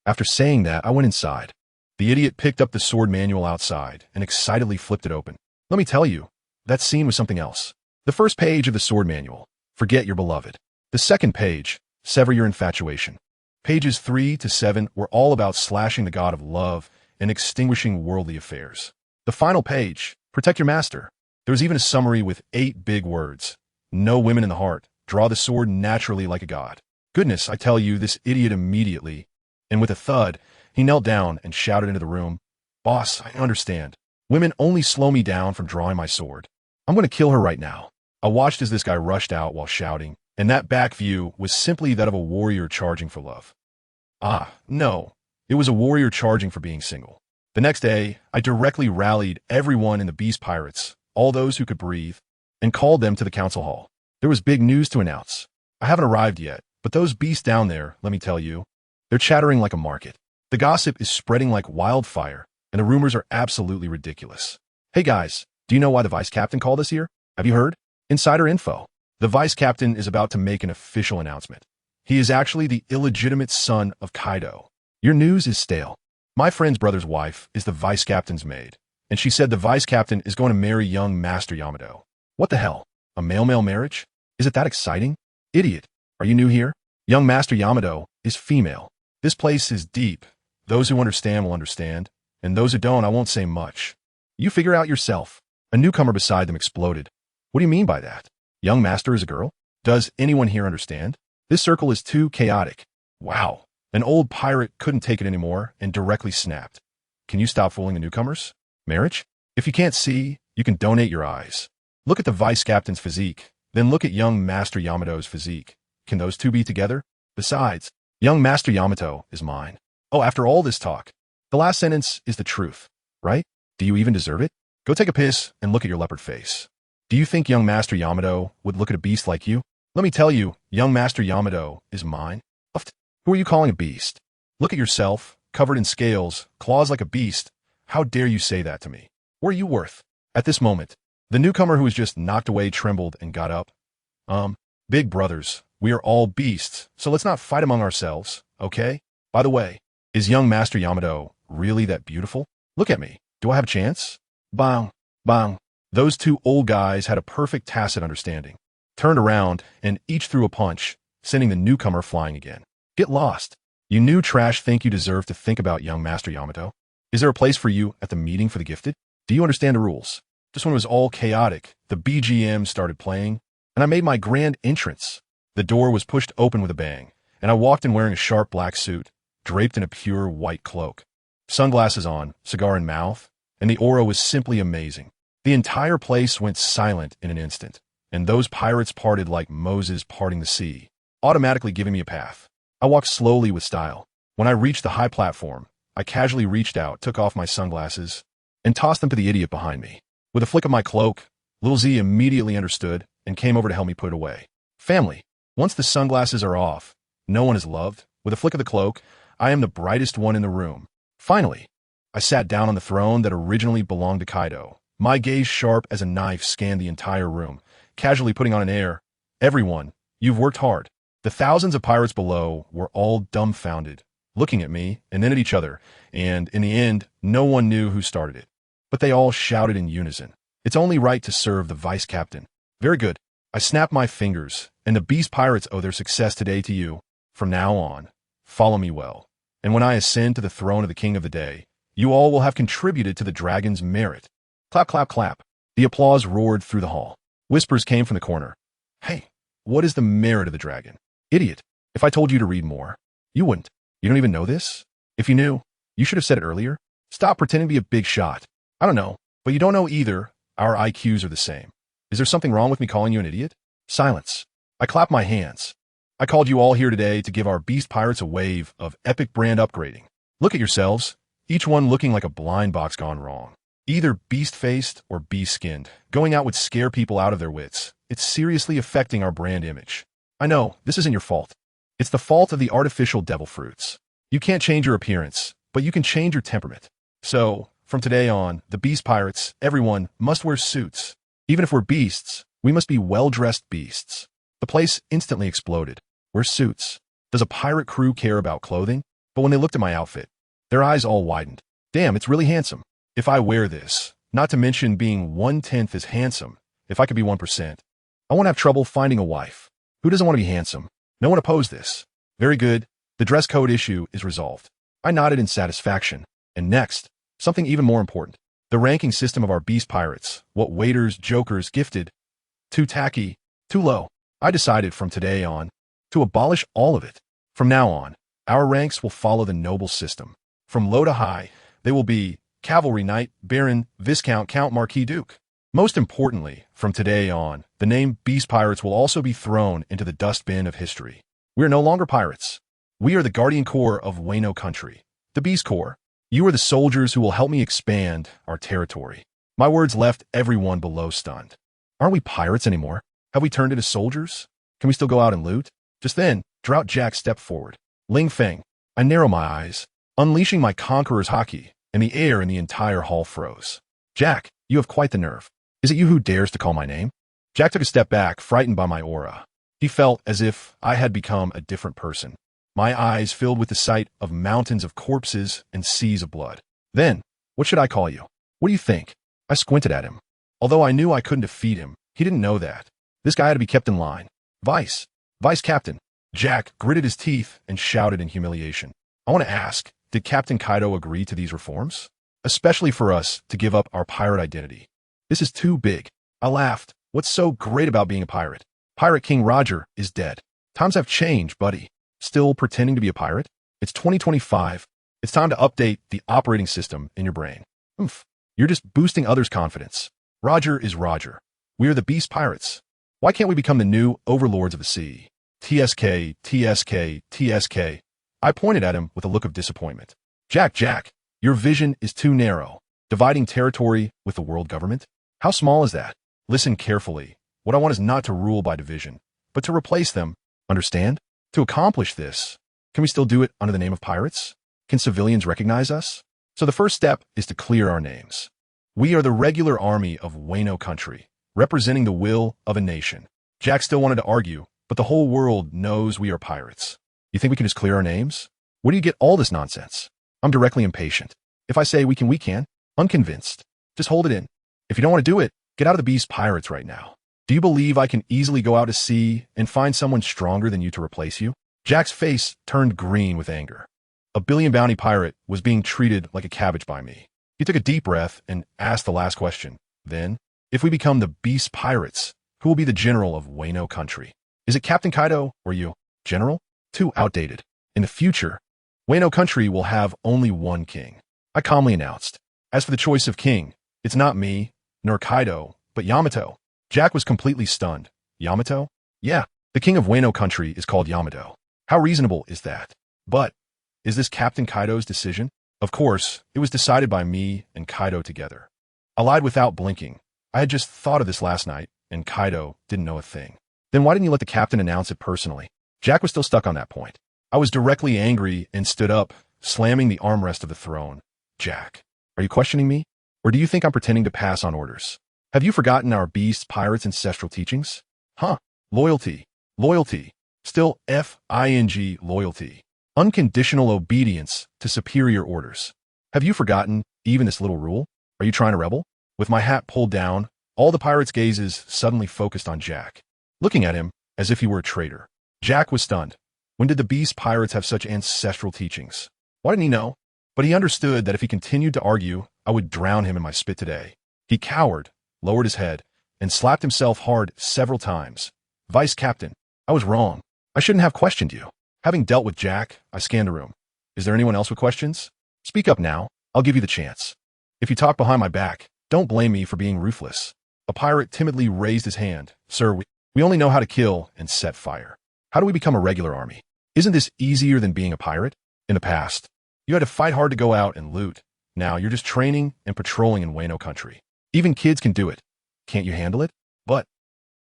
Speaker 1: After saying that, I went inside. The idiot picked up the sword manual outside and excitedly flipped it open. Let me tell you, that scene was something else. The first page of the sword manual, forget your beloved. The second page, sever your infatuation. Pages 3 to 7 were all about slashing the god of love and extinguishing worldly affairs. The final page, protect your master. There was even a summary with 8 big words. No women in the heart. Draw the sword naturally like a god. Goodness, I tell you, this idiot immediately, and with a thud, he knelt down and shouted into the room, "Boss, I understand. Women only slow me down from drawing my sword. I'm going to kill her right now." I watched as this guy rushed out while shouting, and that back view was simply that of a warrior charging for love. No, it was a warrior charging for being single. The next day, I directly rallied everyone in the Beast Pirates, all those who could breathe, and called them to the council hall. There was big news to announce. I haven't arrived yet, but those beasts down there, let me tell you, They're chattering like a market. The gossip is spreading like wildfire, and the rumors are absolutely ridiculous. Hey guys, do you know why the vice captain called us here? Have you heard? Insider info. The vice captain is about to make an official announcement. He is actually the illegitimate son of Kaido. Your news is stale. My friend's brother's wife is the vice captain's maid, and she said the vice captain is going to marry young Master Yamato. What the hell? A male-male marriage? Is it that exciting? Idiot. Are you new here? Young Master Yamato is female. This place is deep. Those who understand will understand, and those who don't, I won't say much. You figure out yourself. A newcomer beside them exploded. What do you mean by that? Young Master is a girl? Does anyone here understand? This circle is too chaotic. Wow. An old pirate couldn't take it anymore and directly snapped. Can you stop fooling the newcomers? Marriage? If you can't see, you can donate your eyes. Look at the vice captain's physique, then look at young Master Yamato's physique. Can those two be together? Besides, young Master Yamato is mine. Oh, after all this talk, the last sentence is the truth, right? Do you even deserve it? Go take a piss and look at your leopard face. Do you think young Master Yamato would look at a beast like you? Let me tell you, young Master Yamato is mine. Who are you calling a beast? Look at yourself, covered in scales, claws like a beast. How dare you say that to me? What are you worth? At this moment, the newcomer who was just knocked away trembled and got up. Big brothers, we are all beasts, so let's not fight among ourselves, okay? By the way, is young Master Yamato really that beautiful? Look at me. Do I have a chance? Bang, bang. Those two old guys had a perfect tacit understanding, turned around, and each threw a punch, sending the newcomer flying again. Get lost. You new trash think you deserve to think about young Master Yamato? Is there a place for you at the meeting for the gifted? Do you understand the rules? Just when it was all chaotic, the BGM started playing, and I made my grand entrance. The door was pushed open with a bang, and I walked in wearing a sharp black suit, draped in a pure white cloak. Sunglasses on, cigar in mouth, and the aura was simply amazing. The entire place went silent in an instant, and those pirates parted like Moses parting the sea, automatically giving me a path. I walked slowly with style. When I reached the high platform, I casually reached out, took off my sunglasses, and tossed them to the idiot behind me. With a flick of my cloak, Lil Z immediately understood and came over to help me put it away. Family. Once the sunglasses are off, no one is loved. With a flick of the cloak, I am the brightest one in the room. Finally, I sat down on the throne that originally belonged to Kaido. My gaze sharp as a knife scanned the entire room, casually putting on an air. Everyone, you've worked hard. The thousands of pirates below were all dumbfounded, looking at me and then at each other, and in the end, no one knew who started it. But they all shouted in unison. It's only right to serve the vice captain. Very good. I snapped my fingers, and the beast pirates owe their success today to you. From now on, follow me well. And when I ascend to the throne of the king of the day, you all will have contributed to the dragon's merit. Clap, clap, clap. The applause roared through the hall. Whispers came from the corner. Hey, what is the merit of the dragon? Idiot. If I told you to read more, you wouldn't. You don't even know this? If you knew, you should have said it earlier. Stop pretending to be a big shot. I don't know, but you don't know either. Our IQs are the same. Is there something wrong with me calling you an idiot? Silence. I clapped my hands. I called you all here today to give our beast pirates a wave of epic brand upgrading. Look at yourselves, each one looking like a blind box gone wrong. Either beast-faced or beast-skinned, going out would scare people out of their wits. It's seriously affecting our brand image. I know, this isn't your fault. It's the fault of the artificial devil fruits. You can't change your appearance, but you can change your temperament. So, from today on, the beast pirates, everyone, must wear suits. Even if we're beasts, we must be well-dressed beasts. The place instantly exploded. Wear suits. Does a pirate crew care about clothing? But when they looked at my outfit, their eyes all widened. Damn, it's really handsome. If I wear this, not to mention being 1/10 as handsome, if I could be 1%, I won't have trouble finding a wife. Who doesn't want to be handsome? No one opposed this. Very good. The dress code issue is resolved. I nodded in satisfaction. And next, something even more important. The ranking system of our beast pirates. What waiters, jokers, gifted. Too tacky, too low. I decided from today on to abolish all of it. From now on, our ranks will follow the noble system. From low to high, they will be Cavalry Knight, Baron, Viscount, Count, Marquis, Duke. Most importantly, from today on, the name Beast Pirates will also be thrown into the dustbin of history. We are no longer pirates. We are the Guardian Corps of Wano Country. The Beast Corps. You are the soldiers who will help me expand our territory. My words left everyone below stunned. Aren't we pirates anymore? Have we turned into soldiers? Can we still go out and loot? Just then, Drought Jack stepped forward. Ling Feng. I narrow my eyes, unleashing my conqueror's haki, and the air in the entire hall froze. Jack, you have quite the nerve. Is it you who dares to call my name? Jack took a step back, frightened by my aura. He felt as if I had become a different person. My eyes filled with the sight of mountains of corpses and seas of blood. Then, what should I call you? What do you think? I squinted at him. Although I knew I couldn't defeat him, he didn't know that. This guy had to be kept in line. Vice Captain. Jack gritted his teeth and shouted in humiliation. I want to ask, did Captain Kaido agree to these reforms? Especially for us to give up our pirate identity. This is too big. I laughed. What's so great about being a pirate? Pirate King Roger is dead. Times have changed, buddy. Still pretending to be a pirate? It's 2025. It's time to update the operating system in your brain. Oomph. You're just boosting others' confidence. Roger is Roger. We are the Beast Pirates. Why can't we become the new overlords of the sea? TSK, TSK, TSK. I pointed at him with a look of disappointment. Jack, your vision is too narrow. Dividing territory with the world government? How small is that? Listen carefully. What I want is not to rule by division, but to replace them. Understand? To accomplish this, can we still do it under the name of pirates? Can civilians recognize us? So the first step is to clear our names. We are the regular army of Wano country, representing the will of a nation. Jack still wanted to argue, but the whole world knows we are pirates. You think we can just clear our names? Where do you get all this nonsense? I'm directly impatient. If I say we can. Unconvinced. Just hold it in. If you don't want to do it, get out of the Beast Pirates right now. Do you believe I can easily go out to sea and find someone stronger than you to replace you? Jack's face turned green with anger. A billion bounty pirate was being treated like a cabbage by me. He took a deep breath and asked the last question. Then, if we become the Beast Pirates, who will be the general of Wano country? Is it Captain Kaido or you? General? Too outdated. In the future, Wano country will have only one king. I calmly announced. As for the choice of king, it's not me, nor Kaido, but Yamato. Jack was completely stunned. Yamato? Yeah, the king of Wano country is called Yamato. How reasonable is that? But, is this Captain Kaido's decision? Of course, it was decided by me and Kaido together. I lied without blinking. I had just thought of this last night, and Kaido didn't know a thing. Then why didn't you let the captain announce it personally? Jack was still stuck on that point. I was directly angry and stood up, slamming the armrest of the throne. Jack, are you questioning me? Or do you think I'm pretending to pass on orders? Have you forgotten our Beast Pirates' ancestral teachings? Huh. Loyalty. Still F-I-N-G loyalty. Unconditional obedience to superior orders. Have you forgotten even this little rule? Are you trying to rebel? With my hat pulled down, all the pirates' gazes suddenly focused on Jack, looking at him as if he were a traitor. Jack was stunned. When did the Beast Pirates have such ancestral teachings? Why didn't he know? But he understood that if he continued to argue, I would drown him in my spit today. He cowered, lowered his head, and slapped himself hard several times. Vice Captain, I was wrong. I shouldn't have questioned you. Having dealt with Jack, I scanned the room. Is there anyone else with questions? Speak up now. I'll give you the chance. If you talk behind my back, don't blame me for being ruthless. A pirate timidly raised his hand. Sir, we only know how to kill and set fire. How do we become a regular army? Isn't this easier than being a pirate? In the past, you had to fight hard to go out and loot. Now you're just training and patrolling in Wano country. Even kids can do it. Can't you handle it? But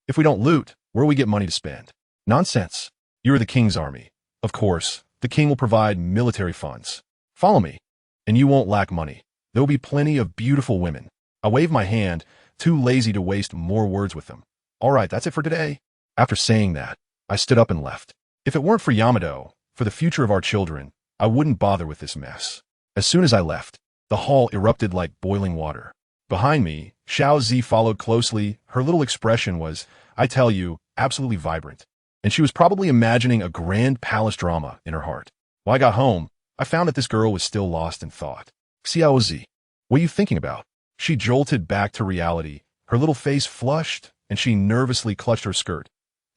Speaker 1: if we don't loot, where will we get money to spend? Nonsense. You are the king's army. Of course, the king will provide military funds. Follow me, and you won't lack money. There will be plenty of beautiful women. I waved my hand, too lazy to waste more words with them. All right, that's it for today. After saying that, I stood up and left. If it weren't for Yamato, for the future of our children, I wouldn't bother with this mess. As soon as I left, the hall erupted like boiling water. Behind me, Xiao Zi followed closely. Her little expression was, I tell you, absolutely vibrant. And she was probably imagining a grand palace drama in her heart. When I got home, I found that this girl was still lost in thought. Xiao Zi, what are you thinking about? She jolted back to reality. Her little face flushed, and she nervously clutched her skirt.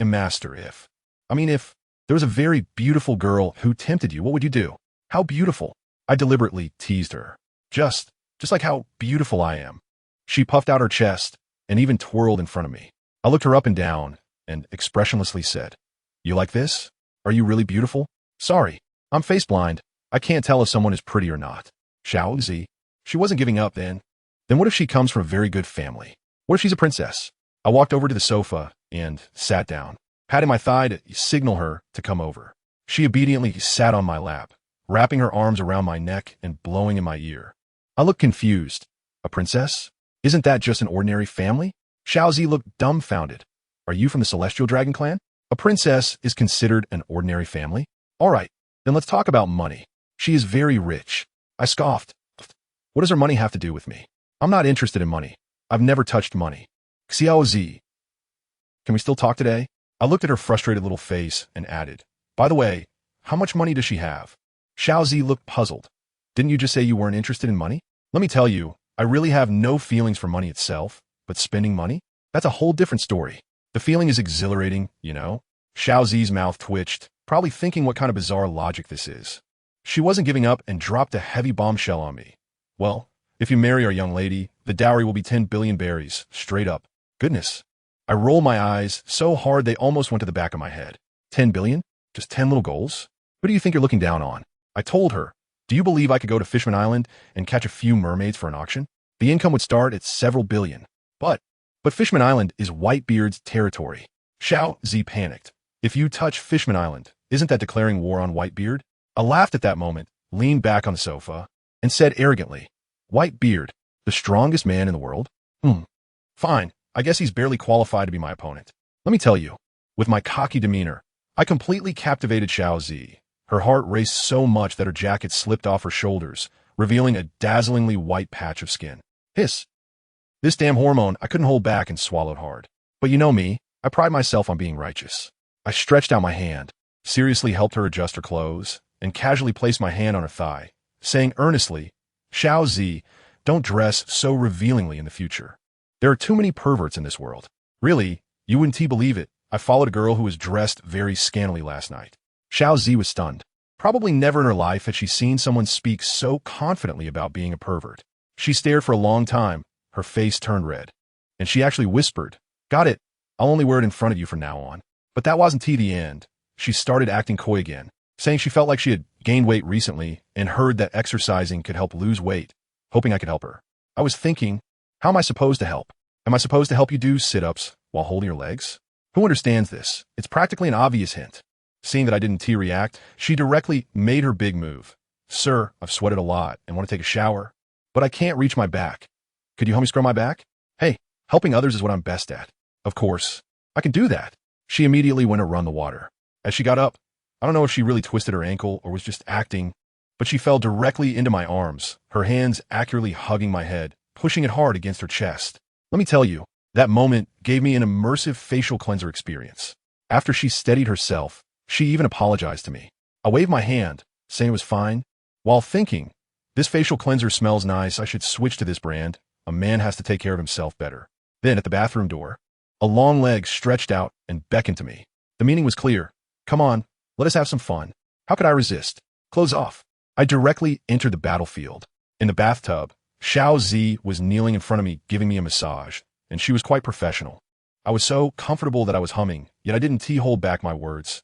Speaker 1: And master, if there was a very beautiful girl who tempted you, what would you do? How beautiful. I deliberately teased her. Just like how beautiful I am. She puffed out her chest and even twirled in front of me. I looked her up and down and expressionlessly said, You like this? Are you really beautiful? Sorry, I'm face blind. I can't tell if someone is pretty or not. Xiao Zi. She wasn't giving up then. Then what if she comes from a very good family? What if she's a princess? I walked over to the sofa and sat down, patting my thigh to signal her to come over. She obediently sat on my lap. wrapping her arms around my neck and blowing in my ear. I looked confused. A princess? Isn't that just an ordinary family? Xiaozi looked dumbfounded. Are you from the Celestial Dragon clan? A princess is considered an ordinary family? All right, then let's talk about money. She is very rich. I scoffed. What does her money have to do with me? I'm not interested in money. I've never touched money. Xiaozi. Can we still talk today? I looked at her frustrated little face and added, by the way, how much money does she have? Xiaozi looked puzzled. Didn't you just say you weren't interested in money? Let me tell you, I really have no feelings for money itself, but spending money? That's a whole different story. The feeling is exhilarating, you know? Xiaozi's mouth twitched, probably thinking what kind of bizarre logic this is. She wasn't giving up and dropped a heavy bombshell on me. Well, if you marry our young lady, the dowry will be 10 billion berries, straight up. Goodness. I rolled my eyes so hard they almost went to the back of my head. 10 billion? Just 10 little goals? Who do you think you're looking down on? I told her, do you believe I could go to Fishman Island and catch a few mermaids for an auction? The income would start at several billion. But Fishman Island is Whitebeard's territory. Xiaozi panicked. If you touch Fishman Island, isn't that declaring war on Whitebeard? I laughed at that moment, leaned back on the sofa, and said arrogantly, Whitebeard, the strongest man in the world? Fine, I guess he's barely qualified to be my opponent. Let me tell you, with my cocky demeanor, I completely captivated Xiaozi. Her heart raced so much that her jacket slipped off her shoulders, revealing a dazzlingly white patch of skin. Hiss. This damn hormone, I couldn't hold back and swallowed hard. But you know me, I pride myself on being righteous. I stretched out my hand, seriously helped her adjust her clothes, and casually placed my hand on her thigh, saying earnestly, Xiaozi, don't dress so revealingly in the future. There are too many perverts in this world. Really, you wouldn't believe it. I followed a girl who was dressed very scantily last night. Xiaozi was stunned. Probably never in her life had she seen someone speak so confidently about being a pervert. She stared for a long time, her face turned red. And she actually whispered, got it, I'll only wear it in front of you from now on. But that wasn't the end. She started acting coy again, saying she felt like she had gained weight recently and heard that exercising could help lose weight, hoping I could help her. I was thinking, how am I supposed to help? Am I supposed to help you do sit-ups while holding your legs? Who understands this? It's practically an obvious hint. Seeing that I didn't react, she directly made her big move. Sir, I've sweated a lot and want to take a shower, but I can't reach my back. Could you help me scrub my back? Hey, helping others is what I'm best at. Of course, I can do that. She immediately went to run the water. As she got up, I don't know if she really twisted her ankle or was just acting, but she fell directly into my arms, her hands accurately hugging my head, pushing it hard against her chest. Let me tell you, that moment gave me an immersive facial cleanser experience. After she steadied herself, she even apologized to me. I waved my hand, saying it was fine, while thinking, this facial cleanser smells nice, I should switch to this brand. A man has to take care of himself better. Then at the bathroom door, a long leg stretched out and beckoned to me. The meaning was clear. Come on, let us have some fun. How could I resist? Clothes off. I directly entered the battlefield. In the bathtub, Xiaozi was kneeling in front of me, giving me a massage, and she was quite professional. I was so comfortable that I was humming, yet I didn't hold back my words.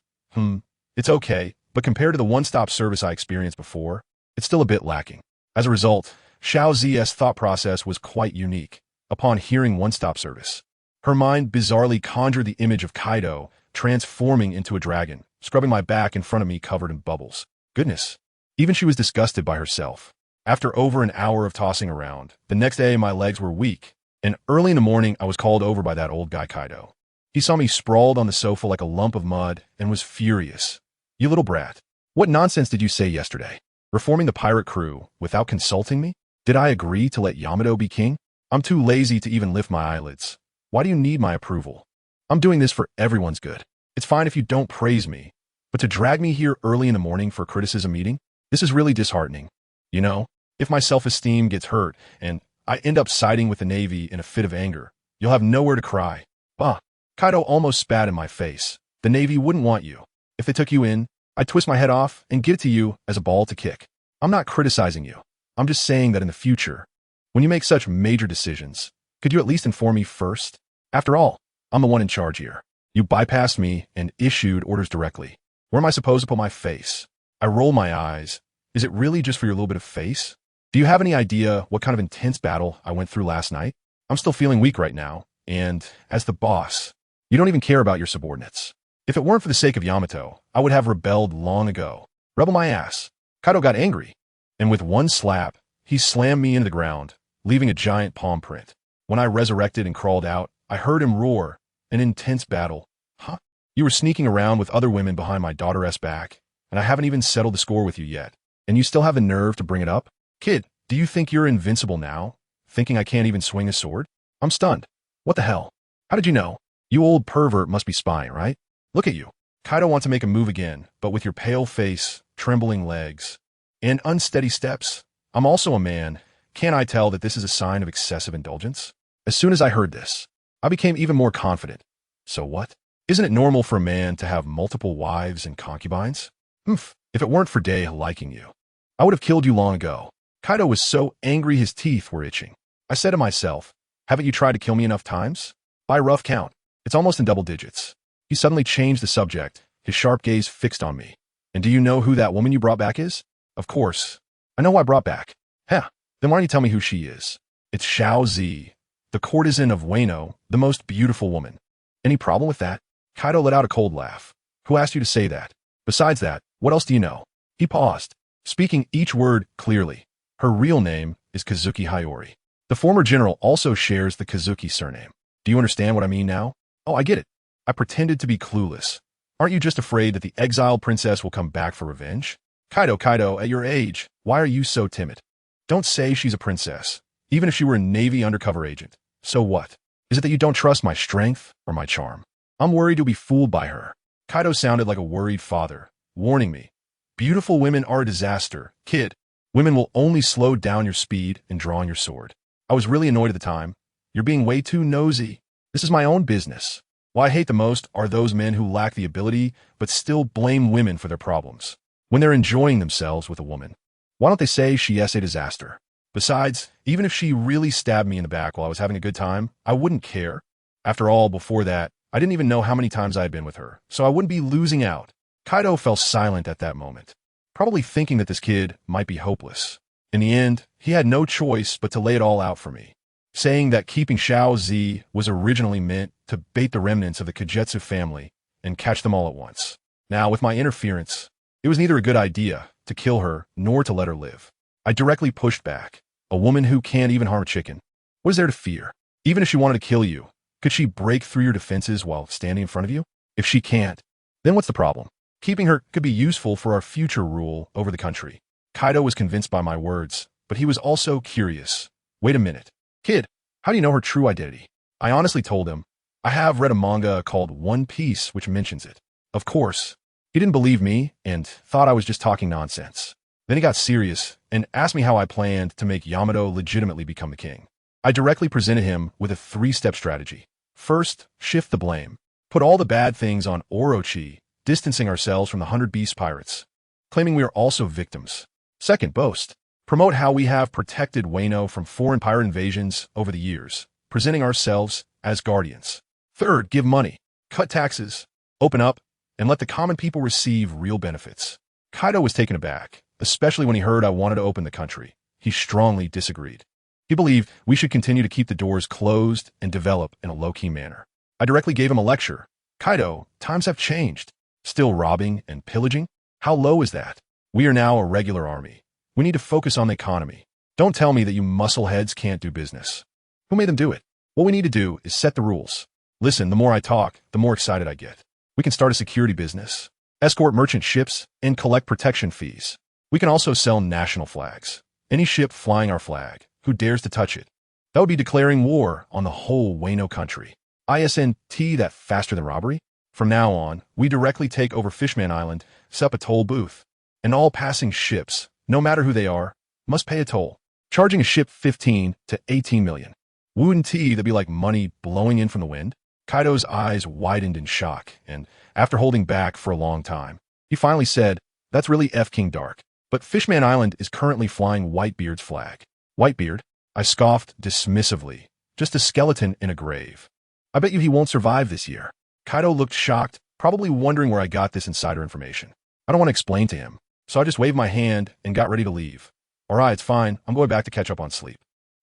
Speaker 1: It's okay, but compared to the one-stop service I experienced before, it's still a bit lacking. As a result, Xiaozi's thought process was quite unique. Upon hearing one-stop service, her mind bizarrely conjured the image of Kaido transforming into a dragon, scrubbing my back in front of me covered in bubbles. Goodness. Even she was disgusted by herself. After over an hour of tossing around, the next day my legs were weak, and early in the morning I was called over by that old guy Kaido. He saw me sprawled on the sofa like a lump of mud and was furious. You little brat. What nonsense did you say yesterday? Reforming the pirate crew without consulting me? Did I agree to let Yamato be king? I'm too lazy to even lift my eyelids. Why do you need my approval? I'm doing this for everyone's good. It's fine if you don't praise me, but to drag me here early in the morning for a criticism meeting? This is really disheartening. You know, if my self-esteem gets hurt and I end up siding with the Navy in a fit of anger, you'll have nowhere to cry. Bah. Kaido almost spat in my face. The Navy wouldn't want you. If they took you in, I'd twist my head off and give it to you as a ball to kick. I'm not criticizing you. I'm just saying that in the future, when you make such major decisions, could you at least inform me first? After all, I'm the one in charge here. You bypassed me and issued orders directly. Where am I supposed to put my face? I roll my eyes. Is it really just for your little bit of face? Do you have any idea what kind of intense battle I went through last night? I'm still feeling weak right now, and as the boss, you don't even care about your subordinates. If it weren't for the sake of Yamato, I would have rebelled long ago. Rebel my ass. Kaido got angry, and with one slap, he slammed me into the ground, leaving a giant palm print. When I resurrected and crawled out, I heard him roar, an intense battle. Huh? You were sneaking around with other women behind my daughter's back, and I haven't even settled the score with you yet. And you still have the nerve to bring it up? Kid, do you think you're invincible now? Thinking I can't even swing a sword? I'm stunned. What the hell? How did you know? You old pervert must be spying, right? Look at you. Kaido wants to make a move again, but with your pale face, trembling legs, and unsteady steps. I'm also a man. Can't I tell that this is a sign of excessive indulgence? As soon as I heard this, I became even more confident. So what? Isn't it normal for a man to have multiple wives and concubines? If it weren't for Day liking you, I would have killed you long ago. Kaido was so angry his teeth were itching. I said to myself, haven't you tried to kill me enough times? By rough count, it's almost in double digits. He suddenly changed the subject, his sharp gaze fixed on me. And do you know who that woman you brought back is? Of course. I know who I brought back. Then why don't you tell me who she is? It's Xiao Zi, the courtesan of Wano, the most beautiful woman. Any problem with that? Kaido let out a cold laugh. Who asked you to say that? Besides that, what else do you know? He paused, speaking each word clearly. Her real name is Kazuki Hiyori. The former general also shares the Kazuki surname. Do you understand what I mean now? Oh, I get it. I pretended to be clueless. Aren't you just afraid that the exiled princess will come back for revenge? Kaido, at your age, why are you so timid? Don't say she's a princess, even if she were a Navy undercover agent. So what? Is it that you don't trust my strength or my charm? I'm worried you'll be fooled by her. Kaido sounded like a worried father, warning me. Beautiful women are a disaster. Kid, women will only slow down your speed in drawing your sword. I was really annoyed at the time. You're being way too nosy. This is my own business. What I hate the most are those men who lack the ability but still blame women for their problems when they're enjoying themselves with a woman. Why don't they say she is a disaster? Besides, even if she really stabbed me in the back while I was having a good time, I wouldn't care. After all, before that, I didn't even know how many times I had been with her, so I wouldn't be losing out. Kaido fell silent at that moment, probably thinking that this kid might be hopeless. In the end, he had no choice but to lay it all out for me, saying that keeping Xiao Zi was originally meant to bait the remnants of the Kagetsu family and catch them all at once. Now, with my interference, it was neither a good idea to kill her nor to let her live. I directly pushed back. A woman who can't even harm a chicken. What is there to fear? Even if she wanted to kill you, could she break through your defenses while standing in front of you? If she can't, then what's the problem? Keeping her could be useful for our future rule over the country. Kaido was convinced by my words, but he was also curious. Wait a minute. Kid, how do you know her true identity? I honestly told him, I have read a manga called One Piece which mentions it. Of course, he didn't believe me and thought I was just talking nonsense. Then he got serious and asked me how I planned to make Yamato legitimately become the king. I directly presented him with a 3-step strategy. First, shift the blame. Put all the bad things on Orochi, distancing ourselves from the 100 Beast pirates, claiming we are also victims. Second, boast. Promote how we have protected Wano from foreign pirate invasions over the years, presenting ourselves as guardians. Third, give money, cut taxes, open up, and let the common people receive real benefits. Kaido was taken aback, especially when he heard I wanted to open the country. He strongly disagreed. He believed we should continue to keep the doors closed and develop in a low-key manner. I directly gave him a lecture. Kaido, times have changed. Still robbing and pillaging? How low is that? We are now a regular army. We need to focus on the economy. Don't tell me that you muscleheads can't do business. Who made them do it? What we need to do is set the rules. Listen, the more I talk, the more excited I get. We can start a security business, escort merchant ships, and collect protection fees. We can also sell national flags. Any ship flying our flag, who dares to touch it? That would be declaring war on the whole Wano country. ISNT that faster than robbery? From now on, we directly take over Fishman Island, set up a toll booth, and all passing ships, no matter who they are, must pay a toll, charging a ship 15 to 18 million. Wouldn't that be like money blowing in from the wind? Kaido's eyes widened in shock, and after holding back for a long time, he finally said, that's really F King Dark. But Fishman Island is currently flying Whitebeard's flag. Whitebeard? I scoffed dismissively. Just a skeleton in a grave. I bet you he won't survive this year. Kaido looked shocked, probably wondering where I got this insider information. I don't want to explain to him, so I just waved my hand and got ready to leave. Alright, it's fine. I'm going back to catch up on sleep.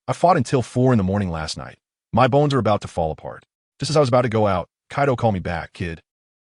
Speaker 1: I fought until 4 in the morning last night. My bones are about to fall apart. Just as I was about to go out, Kaido called me back, kid.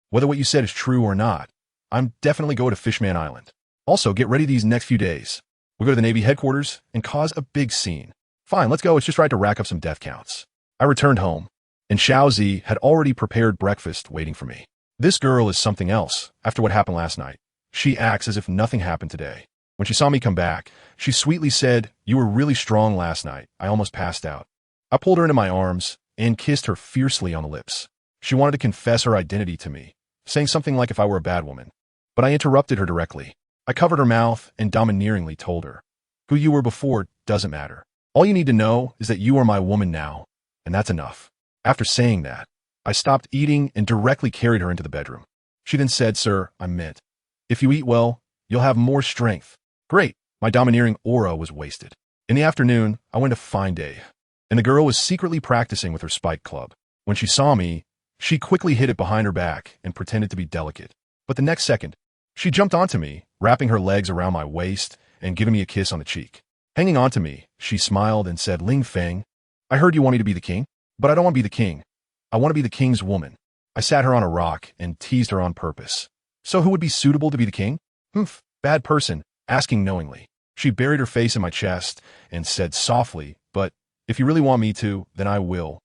Speaker 1: Whether what you said is true or not, I'm definitely going to Fishman Island. Also, get ready these next few days. We'll go to the Navy headquarters and cause a big scene. Fine, let's go. It's just right to rack up some death counts. I returned home, and Xiaozi had already prepared breakfast waiting for me. This girl is something else after what happened last night. She acts as if nothing happened today. When she saw me come back, she sweetly said, "You were really strong last night. I almost passed out." I pulled her into my arms and kissed her fiercely on the lips. She wanted to confess her identity to me, saying something like if I were a bad woman. But I interrupted her directly. I covered her mouth and domineeringly told her, "Who you were before doesn't matter. All you need to know is that you are my woman now, and that's enough." After saying that, I stopped eating and directly carried her into the bedroom. She then said, "Sir, I meant, if you eat well, you'll have more strength." Great. My domineering aura was wasted. In the afternoon, I went to Fine Day, and the girl was secretly practicing with her spike club. When she saw me, she quickly hid it behind her back and pretended to be delicate. But the next second, she jumped onto me, wrapping her legs around my waist and giving me a kiss on the cheek. Hanging onto me, she smiled and said, "Ling Feng, I heard you want me to be the king, but I don't want to be the king. I want to be the king's woman." I sat her on a rock and teased her on purpose. "So who would be suitable to be the king?" "Humph, bad person," asking knowingly. She buried her face in my chest and said softly, "But if you really want me to, then I will."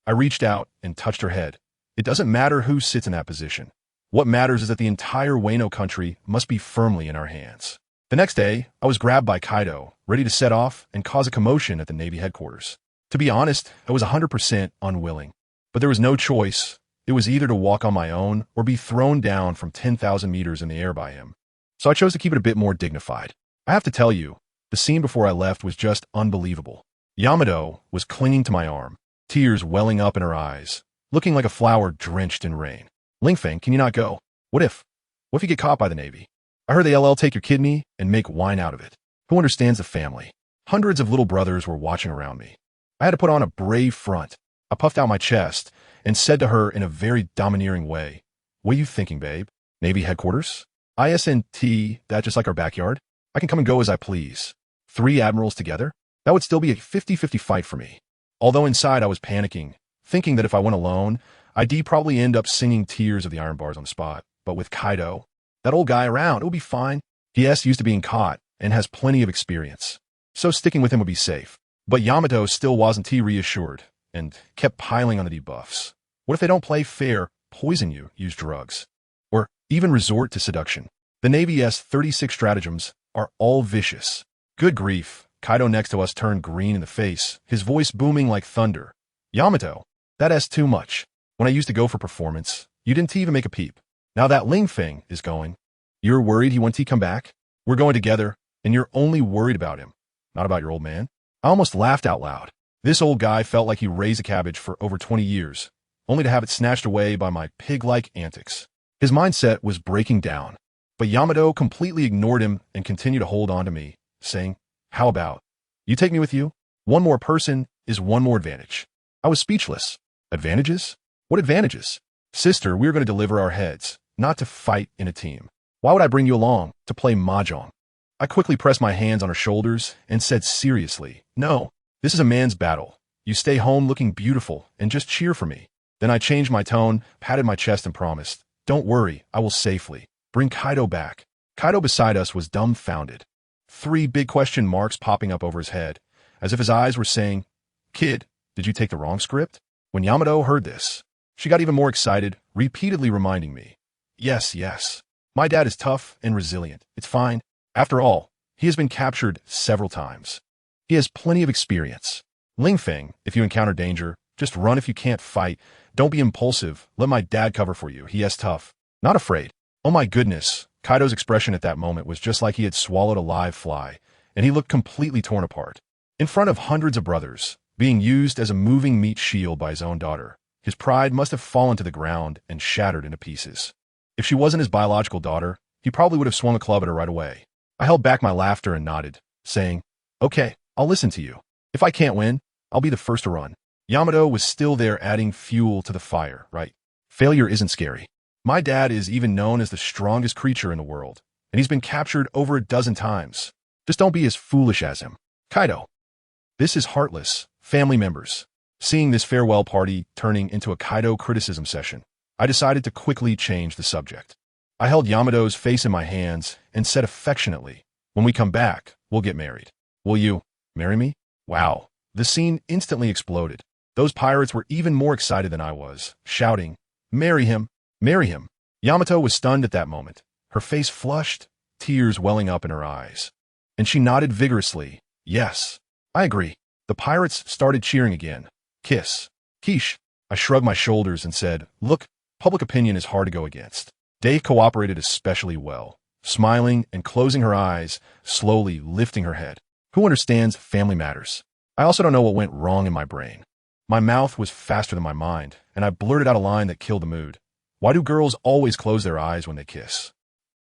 Speaker 1: I reached out and touched her head. It doesn't matter who sits in that position. What matters is that the entire Wano country must be firmly in our hands. The next day, I was grabbed by Kaido, ready to set off and cause a commotion at the Navy headquarters. To be honest, I was 100% unwilling. But there was no choice. It was either to walk on my own or be thrown down from 10,000 meters in the air by him. So I chose to keep it a bit more dignified. I have to tell you, the scene before I left was just unbelievable. Yamato was clinging to my arm, tears welling up in her eyes, looking like a flower drenched in rain. "Ling Feng, can you not go? What if you get caught by the Navy? I heard the LL take your kidney and make wine out of it. Who understands the family?" Hundreds of little brothers were watching around me. I had to put on a brave front. I puffed out my chest and said to her in a very domineering way, "What are you thinking, babe? Navy headquarters? ISNT, that just like our backyard? I can come and go as I please. 3 admirals together? That would still be a 50-50 fight for me." Although inside I was panicking, thinking that if I went alone, I'd probably end up singing Tears of the Iron Bars on the spot. But with Kaido, that old guy around, it would be fine. He is used to being caught and has plenty of experience, so sticking with him would be safe. But Yamato still wasn't reassured and kept piling on the debuffs. What if they don't play fair, poison you, use drugs, or even resort to seduction? The Navy's 36 stratagems are all vicious. Good grief, Kaido next to us turned green in the face, his voice booming like thunder. "Yamato, that's too much. When I used to go for performance, you didn't even make a peep. Now that Ling Feng is going, you're worried he won't come back? We're going together, and you're only worried about him, not about your old man." I almost laughed out loud. This old guy felt like he raised a cabbage for over 20 years, only to have it snatched away by my pig-like antics. His mindset was breaking down, but Yamato completely ignored him and continued to hold on to me, saying, "How about, you take me with you? One more person is one more advantage." I was speechless. Advantages? What advantages? "Sister, we're going to deliver our heads, not to fight in a team. Why would I bring you along to play mahjong?" I quickly pressed my hands on her shoulders and said seriously, "No, this is a man's battle. You stay home looking beautiful and just cheer for me." Then I changed my tone, patted my chest and promised, "Don't worry, I will safely bring Kaido back." Kaido beside us was dumbfounded, 3 big question marks popping up over his head, as if his eyes were saying, "Kid, did you take the wrong script?" When Yamato heard this, she got even more excited, repeatedly reminding me, Yes, my dad is tough and resilient. It's fine. After all, he has been captured several times. He has plenty of experience. Ling Feng, if you encounter danger, just run if you can't fight. Don't be impulsive. Let my dad cover for you. He is tough. Not afraid." Oh my goodness, Kaido's expression at that moment was just like he had swallowed a live fly, and he looked completely torn apart. In front of hundreds of brothers, being used as a moving meat shield by his own daughter, his pride must have fallen to the ground and shattered into pieces. If she wasn't his biological daughter, he probably would have swung a club at her right away. I held back my laughter and nodded, saying, "Okay, I'll listen to you. If I can't win, I'll be the first to run." Yamato was still there adding fuel to the fire, right? Failure isn't scary. My dad is even known as the strongest creature in the world, and he's been captured over a dozen times. Just don't be as foolish as him. Kaido. This is heartless. Family members. Seeing this farewell party turning into a Kaido criticism session, I decided to quickly change the subject. I held Yamato's face in my hands and said affectionately, "When we come back, we'll get married. Will you marry me?" Wow. The scene instantly exploded. Those pirates were even more excited than I was, shouting, "Marry him! Marry him!" Yamato was stunned at that moment, her face flushed, tears welling up in her eyes. And she nodded vigorously, "Yes, I agree." The pirates started cheering again. Kiss. Quiche. I shrugged my shoulders and said, "Look, public opinion is hard to go against." Day cooperated especially well, smiling and closing her eyes, slowly lifting her head. Who understands family matters? I also don't know what went wrong in my brain. My mouth was faster than my mind, and I blurted out a line that killed the mood. Why do girls always close their eyes when they kiss?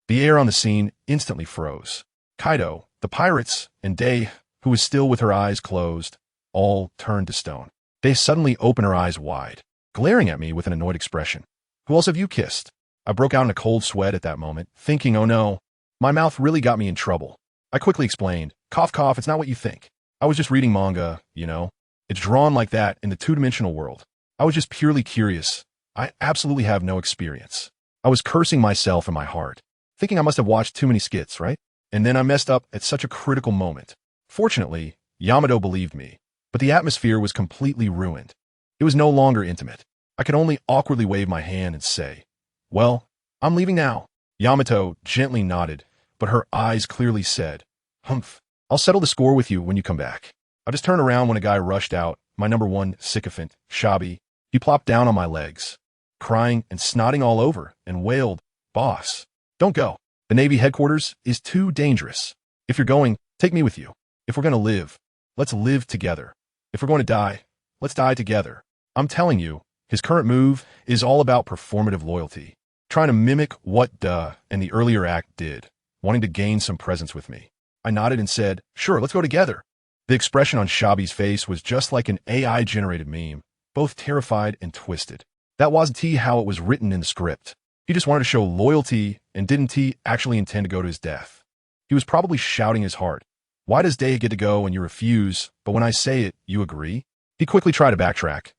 Speaker 1: The air on the scene instantly froze. Kaido, the pirates, and Day, who was still with her eyes closed, all turned to stone. Day suddenly opened her eyes wide, glaring at me with an annoyed expression. "Who else have you kissed?" I broke out in a cold sweat at that moment, thinking, oh no, my mouth really got me in trouble. I quickly explained, "Cough, cough, it's not what you think. I was just reading manga, you know. It's drawn like that in the two-dimensional world. I was just purely curious. I absolutely have no experience." I was cursing myself in my heart, thinking I must have watched too many skits, right? And then I messed up at such a critical moment. Fortunately, Yamato believed me, but the atmosphere was completely ruined. It was no longer intimate. I could only awkwardly wave my hand and say, "Well, I'm leaving now." Yamato gently nodded, but her eyes clearly said, "Humph, I'll settle the score with you when you come back." I just turned around when a guy rushed out, my number one sycophant, Shabi. He plopped down on my legs, crying and snotting all over, and wailed, "Boss, don't go. The Navy headquarters is too dangerous. If you're going, take me with you. If we're going to live, let's live together. If we're going to die, let's die together." I'm telling you, his current move is all about performative loyalty, trying to mimic what Duh and the earlier act did, wanting to gain some presence with me. I nodded and said, "Sure, let's go together." The expression on Shabi's face was just like an AI-generated meme, both terrified and twisted. That wasn't how it was written in the script. He just wanted to show loyalty, and didn't he actually intend to go to his death? He was probably shouting his heart. "Why does Day get to go and you refuse, but when I say it, you agree?" He quickly tried to backtrack.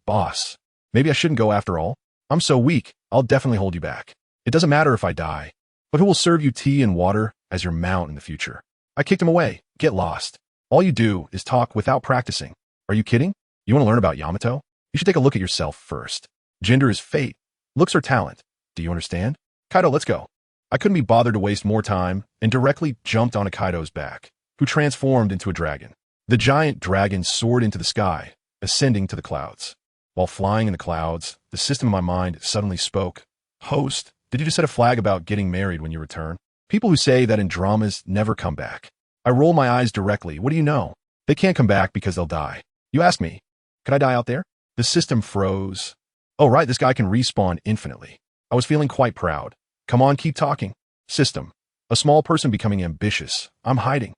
Speaker 1: Boss, maybe I shouldn't go after all. I'm so weak, I'll definitely hold you back. It doesn't matter if I die, but who will serve you tea and water as your mount in the future?" I kicked him away. "Get lost. All you do is talk without practicing. Are you kidding? You want to learn about Yamato? You should take a look at yourself first. Gender is fate. Looks are talent. Do you understand? Kaido, let's go." I couldn't be bothered to waste more time and directly jumped onto Kaido's back, who transformed into a dragon. The giant dragon soared into the sky, ascending to the clouds. While flying in the clouds, the system in my mind suddenly spoke. "Host, did you just set a flag about getting married when you return? People who say that in dramas never come back." I rolled my eyes directly. "What do you know? They can't come back because they'll die. You asked me, could I die out there?" The system froze. "Oh right, this guy can respawn infinitely." I was feeling quite proud. "Come on, keep talking." System. A small person becoming ambitious. I'm hiding.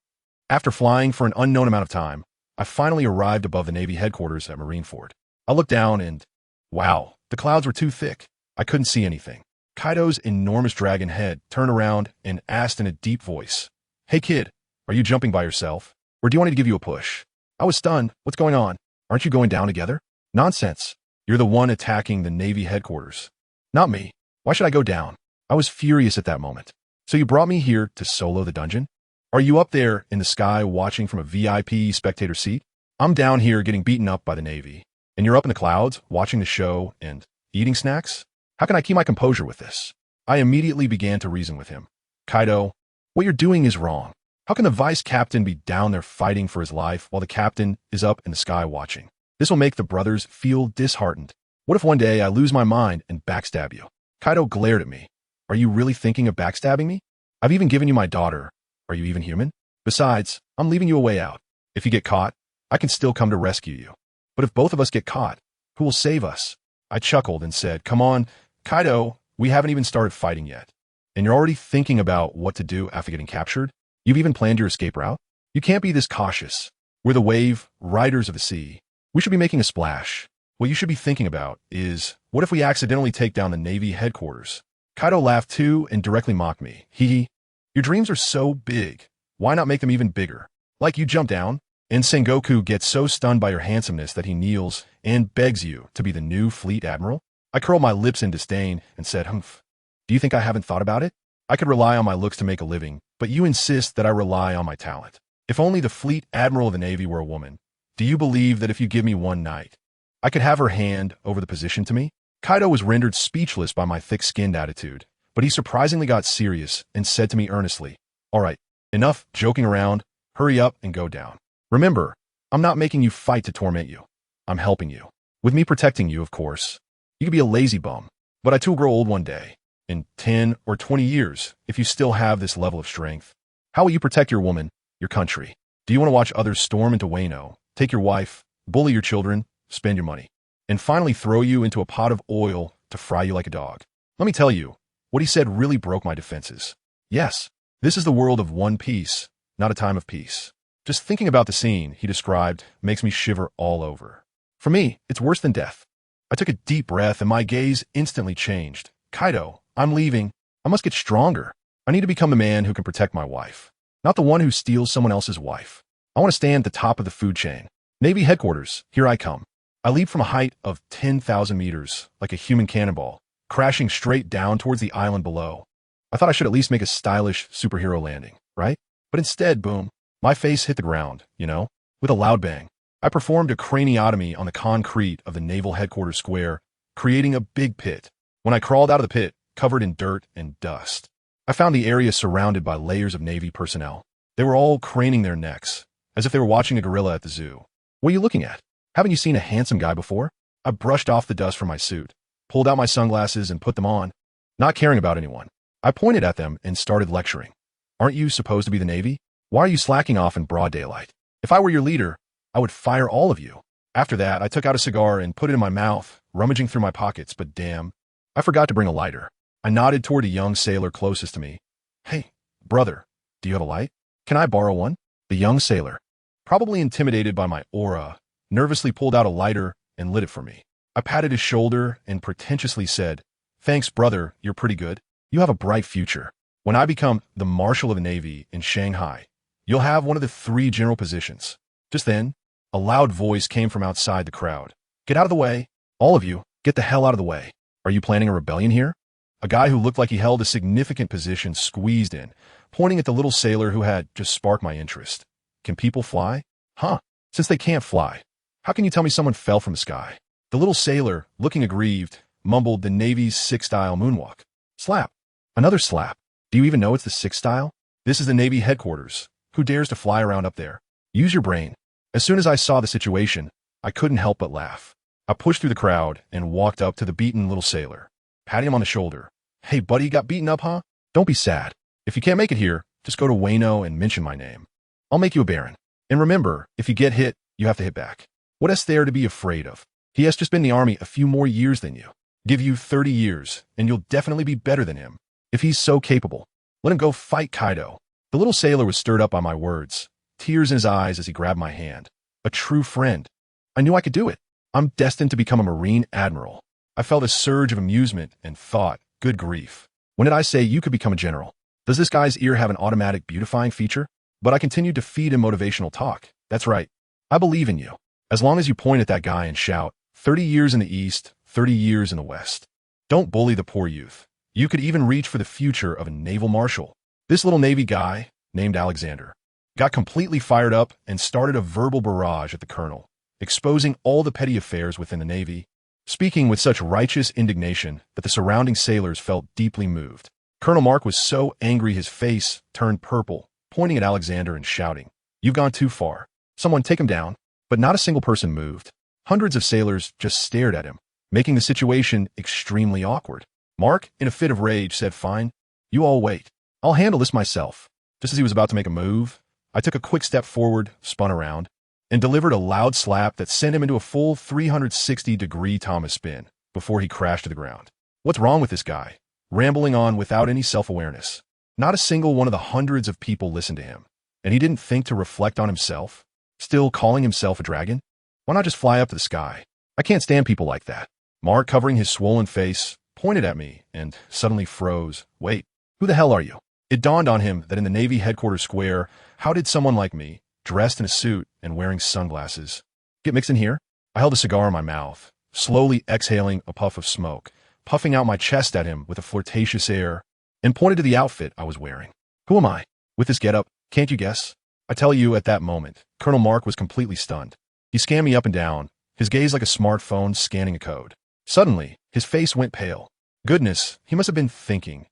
Speaker 1: After flying for an unknown amount of time, I finally arrived above the Navy headquarters at Marineford. I looked down and, wow, the clouds were too thick. I couldn't see anything. Kaido's enormous dragon head turned around and asked in a deep voice, "Hey kid, are you jumping by yourself? Or do you want me to give you a push?" I was stunned. "What's going on? Aren't you going down together?" "Nonsense. You're the one attacking the Navy headquarters. Not me. Why should I go down?" I was furious at that moment. "So you brought me here to solo the dungeon? Are you up there in the sky watching from a VIP spectator seat? I'm down here getting beaten up by the Navy, and you're up in the clouds watching the show and eating snacks? How can I keep my composure with this?" I immediately began to reason with him. "Kaido, what you're doing is wrong. How can the vice captain be down there fighting for his life while the captain is up in the sky watching? This will make the brothers feel disheartened. What if one day I lose my mind and backstab you?" Kaido glared at me. "Are you really thinking of backstabbing me? I've even given you my daughter. Are you even human? Besides, I'm leaving you a way out. If you get caught, I can still come to rescue you. But if both of us get caught, who will save us?" I chuckled and said, "Come on, Kaido, we haven't even started fighting yet. And you're already thinking about what to do after getting captured? You've even planned your escape route? You can't be this cautious. We're the wave, riders of the sea. We should be making a splash. What you should be thinking about is, what if we accidentally take down the Navy headquarters?" Kaido laughed too and directly mocked me. Hee. "Your dreams are so big. Why not make them even bigger? Like you jump down, and Sengoku gets so stunned by your handsomeness that he kneels and begs you to be the new fleet admiral?" I curled my lips in disdain and said, "Humph. Do you think I haven't thought about it? I could rely on my looks to make a living, but you insist that I rely on my talent. If only the fleet admiral of the Navy were a woman, do you believe that if you give me one night, I could have her hand over the position to me? Kaido was rendered speechless by my thick-skinned attitude, but he surprisingly got serious and said to me earnestly, "All right, enough joking around. Hurry up and go down. Remember, I'm not making you fight to torment you. I'm helping you. With me protecting you, of course. You could be a lazy bum, but I too will grow old one day. In 10 or 20 years, if you still have this level of strength, how will you protect your woman, your country? Do you want to watch others storm into Wano, take your wife, bully your children, spend your money, and finally throw you into a pot of oil to fry you like a dog?" Let me tell you, what he said really broke my defenses. Yes, this is the world of One Piece, not a time of peace. Just thinking about the scene he described makes me shiver all over. For me, it's worse than death. I took a deep breath and my gaze instantly changed. "Kaido, I'm leaving. I must get stronger. I need to become the man who can protect my wife, not the one who steals someone else's wife. I want to stand at the top of the food chain. Navy headquarters, here I come." I leap from a height of 10,000 meters, like a human cannonball, crashing straight down towards the island below. I thought I should at least make a stylish superhero landing, right? But instead, boom, my face hit the ground, with a loud bang. I performed a craniotomy on the concrete of the naval headquarters square, creating a big pit. When I crawled out of the pit, covered in dirt and dust, I found the area surrounded by layers of Navy personnel. They were all craning their necks, as if they were watching a gorilla at the zoo. "What are you looking at? Haven't you seen a handsome guy before?" I brushed off the dust from my suit, pulled out my sunglasses and put them on, not caring about anyone. I pointed at them and started lecturing. "Aren't you supposed to be the Navy? Why are you slacking off in broad daylight? If I were your leader, I would fire all of you." After that, I took out a cigar and put it in my mouth, rummaging through my pockets, but damn, I forgot to bring a lighter. I nodded toward a young sailor closest to me. "Hey, brother, do you have a light? Can I borrow one?" The young sailor, probably intimidated by my aura, nervously pulled out a lighter and lit it for me. I patted his shoulder and pretentiously said, "Thanks, brother, you're pretty good. You have a bright future. When I become the Marshal of the Navy in Shanghai, you'll have one of the 3 general positions." Just then, a loud voice came from outside the crowd. "Get out of the way. All of you, get the hell out of the way. Are you planning a rebellion here?" A guy who looked like he held a significant position squeezed in, pointing at the little sailor who had just sparked my interest. "Can people fly?" "Huh, since they can't fly, how can you tell me someone fell from the sky?" The little sailor, looking aggrieved, mumbled the Navy's 6-style moonwalk. Slap. Another slap. "Do you even know it's the 6-style? This is the Navy headquarters. Who dares to fly around up there? Use your brain." As soon as I saw the situation, I couldn't help but laugh. I pushed through the crowd and walked up to the beaten little sailor, patting him on the shoulder. "Hey, buddy, got beaten up, huh? Don't be sad. If you can't make it here, just go to Wano and mention my name. I'll make you a baron. And remember, if you get hit, you have to hit back. What is there to be afraid of? He has just been in the army a few more years than you. Give you 30 years, and you'll definitely be better than him. If he's so capable, let him go fight Kaido." The little sailor was stirred up by my words, tears in his eyes as he grabbed my hand. A true friend. I knew I could do it. I'm destined to become a Marine Admiral. I felt a surge of amusement and thought, good grief. When did I say you could become a general? Does this guy's ear have an automatic beautifying feature? But I continued to feed him motivational talk. "That's right. I believe in you. As long as you point at that guy and shout, 30 years in the East, 30 years in the West. Don't bully the poor youth. You could even reach for the future of a naval marshal." This little Navy guy, named Alexander, got completely fired up and started a verbal barrage at the colonel, exposing all the petty affairs within the Navy, speaking with such righteous indignation that the surrounding sailors felt deeply moved. Colonel Mark was so angry his face turned purple, pointing at Alexander and shouting, "You've gone too far. Someone take him down." But not a single person moved. Hundreds of sailors just stared at him, making the situation extremely awkward. Mark, in a fit of rage, said, "Fine, you all wait. I'll handle this myself." Just as he was about to make a move, I took a quick step forward, spun around, and delivered a loud slap that sent him into a full 360-degree Thomas spin before he crashed to the ground. What's wrong with this guy? Rambling on without any self-awareness. Not a single one of the hundreds of people listened to him, and he didn't think to reflect on himself, still calling himself a dragon? Why not just fly up to the sky? I can't stand people like that. Mark, covering his swollen face, pointed at me and suddenly froze. "Wait, who the hell are you?" It dawned on him that in the Navy headquarters square, how did someone like me, dressed in a suit and wearing sunglasses, get mixed in here? I held a cigar in my mouth, slowly exhaling a puff of smoke, puffing out my chest at him with a flirtatious air, and pointed to the outfit I was wearing. Who am I? With this getup, can't you guess? I tell you, at that moment, Colonel Mark was completely stunned. He scanned me up and down, his gaze like a smartphone scanning a code. Suddenly, his face went pale. Goodness, he must have been thinking,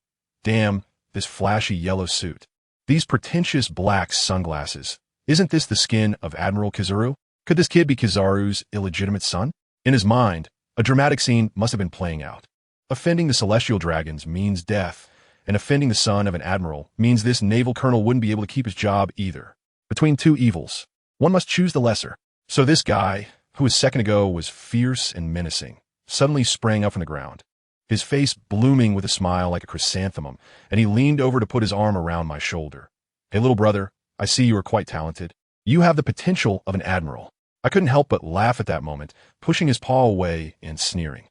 Speaker 1: damn, this flashy yellow suit. These pretentious black sunglasses. Isn't this the skin of Admiral Kizaru? Could this kid be Kizaru's illegitimate son? In his mind, a dramatic scene must have been playing out. Offending the celestial dragons means death, and offending the son of an admiral means this naval colonel wouldn't be able to keep his job either. Between two evils, one must choose the lesser. So this guy, who a second ago was fierce and menacing, suddenly sprang up from the ground, his face blooming with a smile like a chrysanthemum, and he leaned over to put his arm around my shoulder. Hey, little brother, I see you are quite talented. You have the potential of an admiral. I couldn't help but laugh at that moment, pushing his paw away and sneering.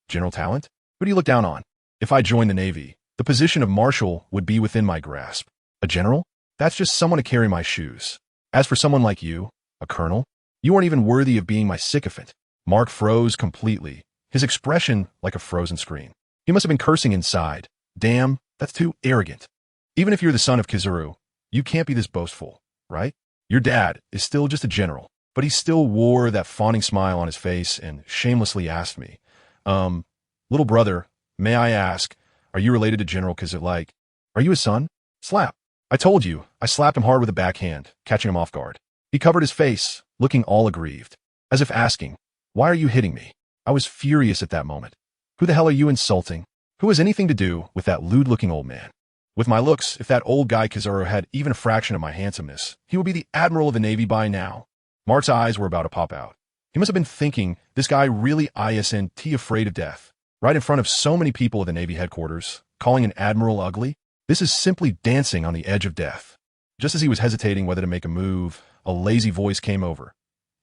Speaker 1: General talent? Who do you look down on? If I joined the Navy, the position of marshal would be within my grasp. A general? That's just someone to carry my shoes. As for someone like you, a colonel, you aren't even worthy of being my sycophant. Mark froze completely, his expression like a frozen screen. He must have been cursing inside. Damn, that's too arrogant. Even if you're the son of Kizaru, you can't be this boastful, right? Your dad is still just a general, but he still wore that fawning smile on his face and shamelessly asked me, little brother, may I ask, are you related to General Kizaru? Are you his son? Slap. I told you, I slapped him hard with a backhand, catching him off guard. He covered his face, looking all aggrieved, as if asking, why are you hitting me? I was furious at that moment. Who the hell are you insulting? Who has anything to do with that lewd-looking old man? With my looks, if that old guy Kizaru had even a fraction of my handsomeness, he would be the admiral of the Navy by now. Mark's eyes were about to pop out. He must have been thinking, this guy really isn't afraid of death. Right in front of so many people at the Navy headquarters, calling an admiral ugly? This is simply dancing on the edge of death. Just as he was hesitating whether to make a move, a lazy voice came over.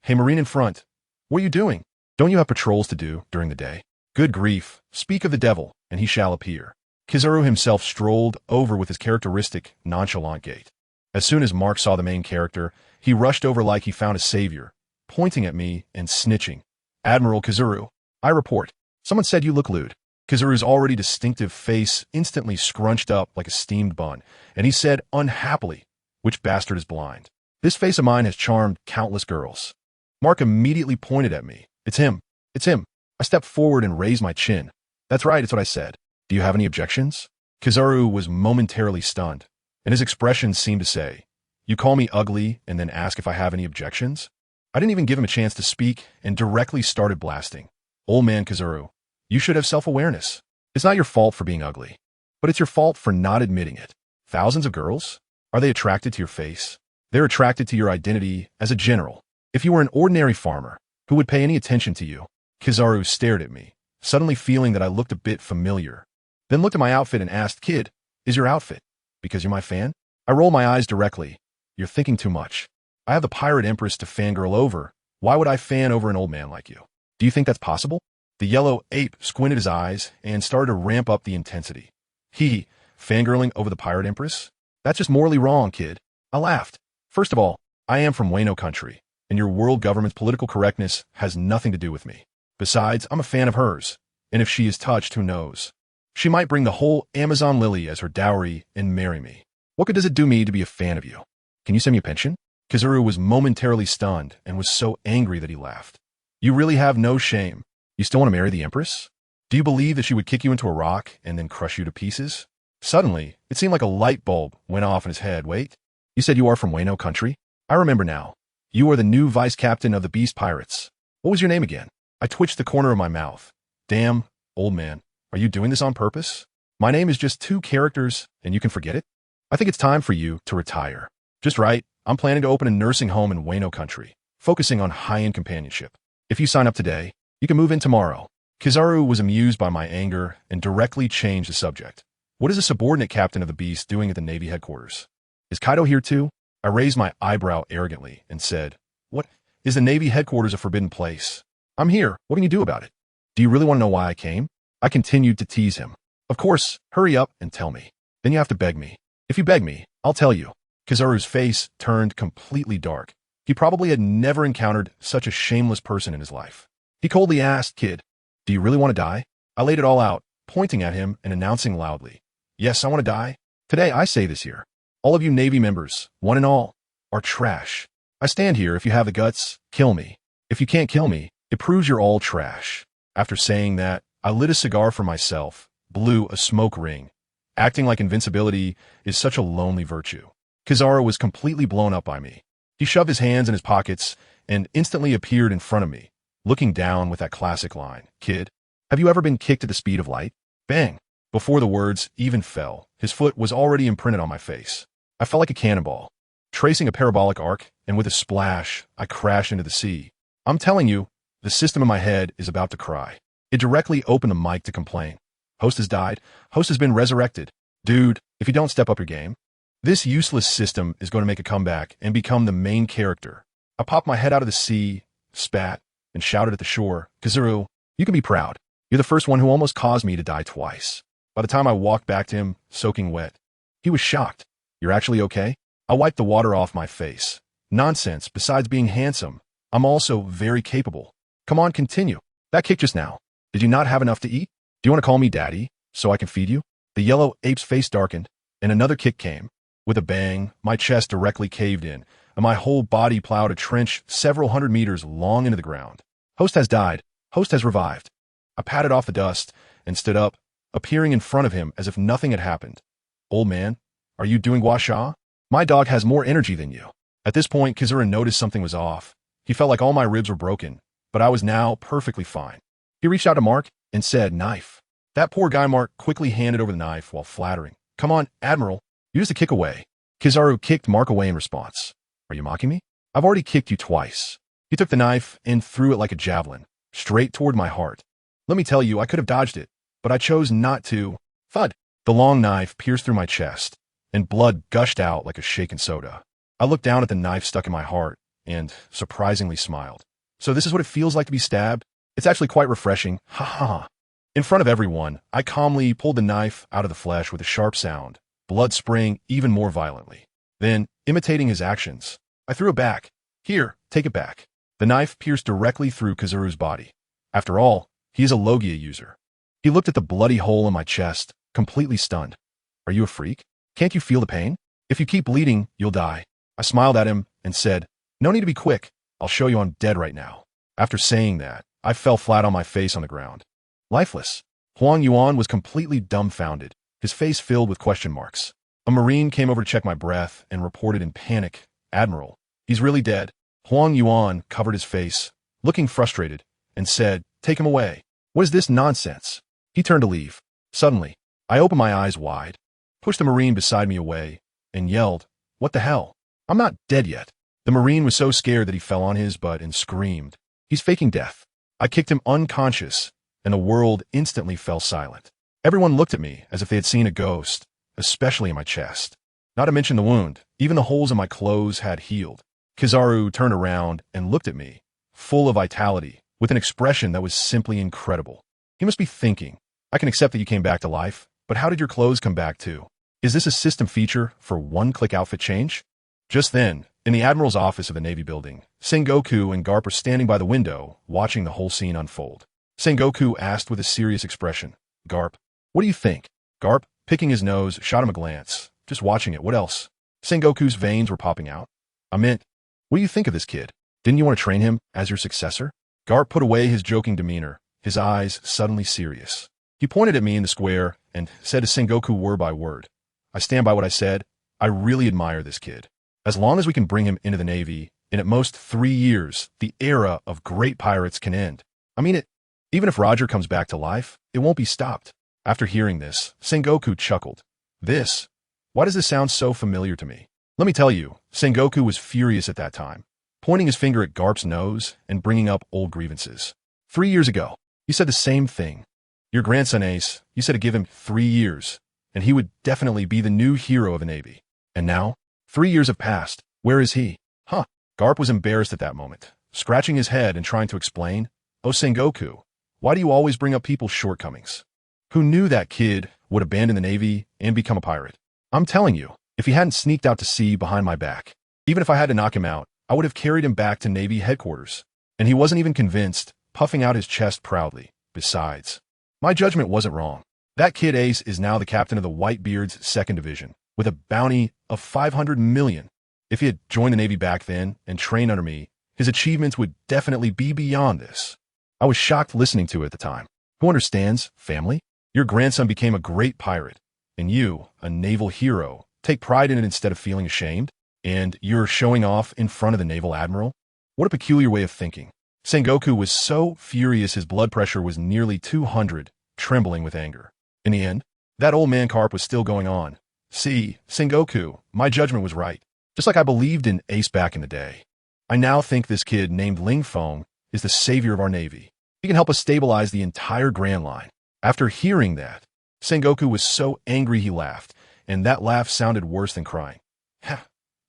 Speaker 1: Hey, Marine in front, what are you doing? Don't you have patrols to do during the day? Good grief, speak of the devil, and he shall appear. Kizaru himself strolled over with his characteristic, nonchalant gait. As soon as Mark saw the main character, he rushed over like he found a savior, pointing at me and snitching. Admiral Kizaru, I report. Someone said you look lewd. Kizaru's already distinctive face instantly scrunched up like a steamed bun, and he said unhappily, which bastard is blind? This face of mine has charmed countless girls. Mark immediately pointed at me. It's him. It's him. I stepped forward and raised my chin. That's right, it's what I said. Do you have any objections? Kizaru was momentarily stunned, and his expression seemed to say, you call me ugly and then ask if I have any objections? I didn't even give him a chance to speak and directly started blasting. Old man Kizaru, you should have self-awareness. It's not your fault for being ugly, but it's your fault for not admitting it. Thousands of girls? Are they attracted to your face? They're attracted to your identity as a general. If you were an ordinary farmer, who would pay any attention to you? Kizaru stared at me, suddenly feeling that I looked a bit familiar. Then looked at my outfit and asked, kid, is your outfit because you're my fan? I rolled my eyes directly. You're thinking too much. I have the pirate empress to fangirl over. Why would I fan over an old man like you? Do you think that's possible? The yellow ape squinted his eyes and started to ramp up the intensity. Fangirling over the pirate empress? That's just morally wrong, kid. I laughed. First of all, I am from Wano country, and your world government's political correctness has nothing to do with me. Besides, I'm a fan of hers, and if she is touched, who knows? She might bring the whole Amazon lily as her dowry and marry me. What good does it do me to be a fan of you? Can you send me a pension? Kizaru was momentarily stunned and was so angry that he laughed. You really have no shame. You still want to marry the Empress? Do you believe that she would kick you into a rock and then crush you to pieces? Suddenly, it seemed like a light bulb went off in his head. Wait, you said you are from Wano country? I remember now. You are the new vice captain of the Beast Pirates. What was your name again? I twitched the corner of my mouth. Damn, old man, are you doing this on purpose? My name is just 2 characters and you can forget it? I think it's time for you to retire. Just right, I'm planning to open a nursing home in Wano country, focusing on high-end companionship. If you sign up today, you can move in tomorrow. Kizaru was amused by my anger and directly changed the subject. What is a subordinate captain of the Beast doing at the Navy headquarters? Is Kaido here too? I raised my eyebrow arrogantly and said, what? Is the Navy headquarters a forbidden place? I'm here. What can you do about it? Do you really want to know why I came? I continued to tease him. Of course, hurry up and tell me. Then you have to beg me. If you beg me, I'll tell you. Kizaru's face turned completely dark. He probably had never encountered such a shameless person in his life. He coldly asked, kid, do you really want to die? I laid it all out, pointing at him and announcing loudly, "Yes, I want to die. Today I say this here. All of you Navy members, one and all, are trash. I stand here. If you have the guts, kill me. If you can't kill me, it proves you're all trash." After saying that, I lit a cigar for myself, blew a smoke ring. Acting like invincibility is such a lonely virtue. Kizaru was completely blown up by me. He shoved his hands in his pockets and instantly appeared in front of me, looking down with that classic line, "Kid, have you ever been kicked at the speed of light?" Bang! Before the words even fell, his foot was already imprinted on my face. I felt like a cannonball, tracing a parabolic arc, and with a splash, I crashed into the sea. I'm telling you, the system in my head is about to cry. It directly opened the mic to complain. Host has died. Host has been resurrected. Dude, if you don't step up your game, this useless system is going to make a comeback and become the main character. I popped my head out of the sea, spat, and shouted at the shore, "Kizaru, you can be proud. You're the first one who almost caused me to die twice." By the time I walked back to him, soaking wet, he was shocked. "You're actually okay?" I wiped the water off my face. "Nonsense. Besides being handsome, I'm also very capable. Come on, continue. That kick just now. Did you not have enough to eat? Do you want to call me daddy so I can feed you?" The yellow ape's face darkened, and another kick came. With a bang, my chest directly caved in, and my whole body plowed a trench several hundred meters long into the ground. Host has died. Host has revived. I patted off the dust and stood up, appearing in front of him as if nothing had happened. "Old man, are you doing gua sha? My dog has more energy than you." At this point, Kizaru noticed something was off. He felt like all my ribs were broken, but I was now perfectly fine. He reached out to Mark and said, "Knife." That poor guy Mark quickly handed over the knife while flattering. "Come on, Admiral. You're just a kick away." Kizaru kicked Mark away in response. "Are you mocking me? I've already kicked you twice." He took the knife and threw it like a javelin, straight toward my heart. Let me tell you, I could have dodged it, but I chose not to. Thud! The long knife pierced through my chest, and blood gushed out like a shaken soda. I looked down at the knife stuck in my heart and surprisingly smiled. "So this is what it feels like to be stabbed? It's actually quite refreshing. Ha ha." In front of everyone, I calmly pulled the knife out of the flesh with a sharp sound, blood spraying even more violently. Then, imitating his actions, I threw it back. "Here, take it back." The knife pierced directly through Kizaru's body. After all, he is a Logia user. He looked at the bloody hole in my chest, completely stunned. "Are you a freak? Can't you feel the pain? If you keep bleeding, you'll die." I smiled at him and said, "No need to be quick. I'll show you I'm dead right now." After saying that, I fell flat on my face on the ground. Lifeless. Huang Yuan was completely dumbfounded, his face filled with question marks. A Marine came over to check my breath and reported in panic, "Admiral, he's really dead." Huang Yuan covered his face, looking frustrated, and said, "Take him away." "What is this nonsense?" He turned to leave. Suddenly, I opened my eyes wide, pushed the Marine beside me away, and yelled, "What the hell? I'm not dead yet." The Marine was so scared that he fell on his butt and screamed, "He's faking death." I kicked him unconscious, and the world instantly fell silent. Everyone looked at me as if they had seen a ghost, especially in my chest. Not to mention the wound, even the holes in my clothes had healed. Kizaru turned around and looked at me, full of vitality, with an expression that was simply incredible. He must be thinking, "I can accept that you came back to life, but how did your clothes come back too? Is this a system feature for one-click outfit change?" Just then, in the Admiral's office of the Navy building, Sengoku and Garp were standing by the window, watching the whole scene unfold. Sengoku asked with a serious expression, "Garp, what do you think?" Garp, picking his nose, shot him a glance. "Just watching it, what else?" Sengoku's veins were popping out. "I meant, what do you think of this kid? Didn't you want to train him as your successor?" Garp put away his joking demeanor, his eyes suddenly serious. He pointed at me in the square and said to Sengoku word by word, "I stand by what I said. I really admire this kid. As long as we can bring him into the Navy, in at most 3 years, the era of great pirates can end. I mean it. Even if Roger comes back to life, it won't be stopped." After hearing this, Sengoku chuckled. "This? Why does this sound so familiar to me?" Let me tell you, Sengoku was furious at that time, pointing his finger at Garp's nose and bringing up old grievances. 3 years ago, you said the same thing. Your grandson Ace, you said to give him 3 years, and he would definitely be the new hero of the Navy. And now, 3 years have passed. Where is he? Huh. Garp was embarrassed at that moment, scratching his head and trying to explain. "Oh, Sengoku, why do you always bring up people's shortcomings? Who knew that kid would abandon the Navy and become a pirate? I'm telling you, if he hadn't sneaked out to sea behind my back, even if I had to knock him out, I would have carried him back to Navy headquarters." And he wasn't even convinced, puffing out his chest proudly. "Besides, my judgment wasn't wrong. That kid Ace is now the captain of the Whitebeard's 2nd Division, with a bounty of 500 million. If he had joined the Navy back then and trained under me, his achievements would definitely be beyond this. I was shocked listening to it at the time. Who understands, family? Your grandson became a great pirate, and you, a naval hero, take pride in it instead of feeling ashamed? And you're showing off in front of the naval admiral? What a peculiar way of thinking. Sengoku was so furious his blood pressure was nearly 200, trembling with anger. In the end, that old man carp was still going on. See, Sengoku, my judgment was right. Just like I believed in Ace back in the day. I now think this kid named Ling Feng is the savior of our Navy. He can help us stabilize the entire Grand Line. After hearing that, Sengoku was so angry he laughed, and that laugh sounded worse than crying.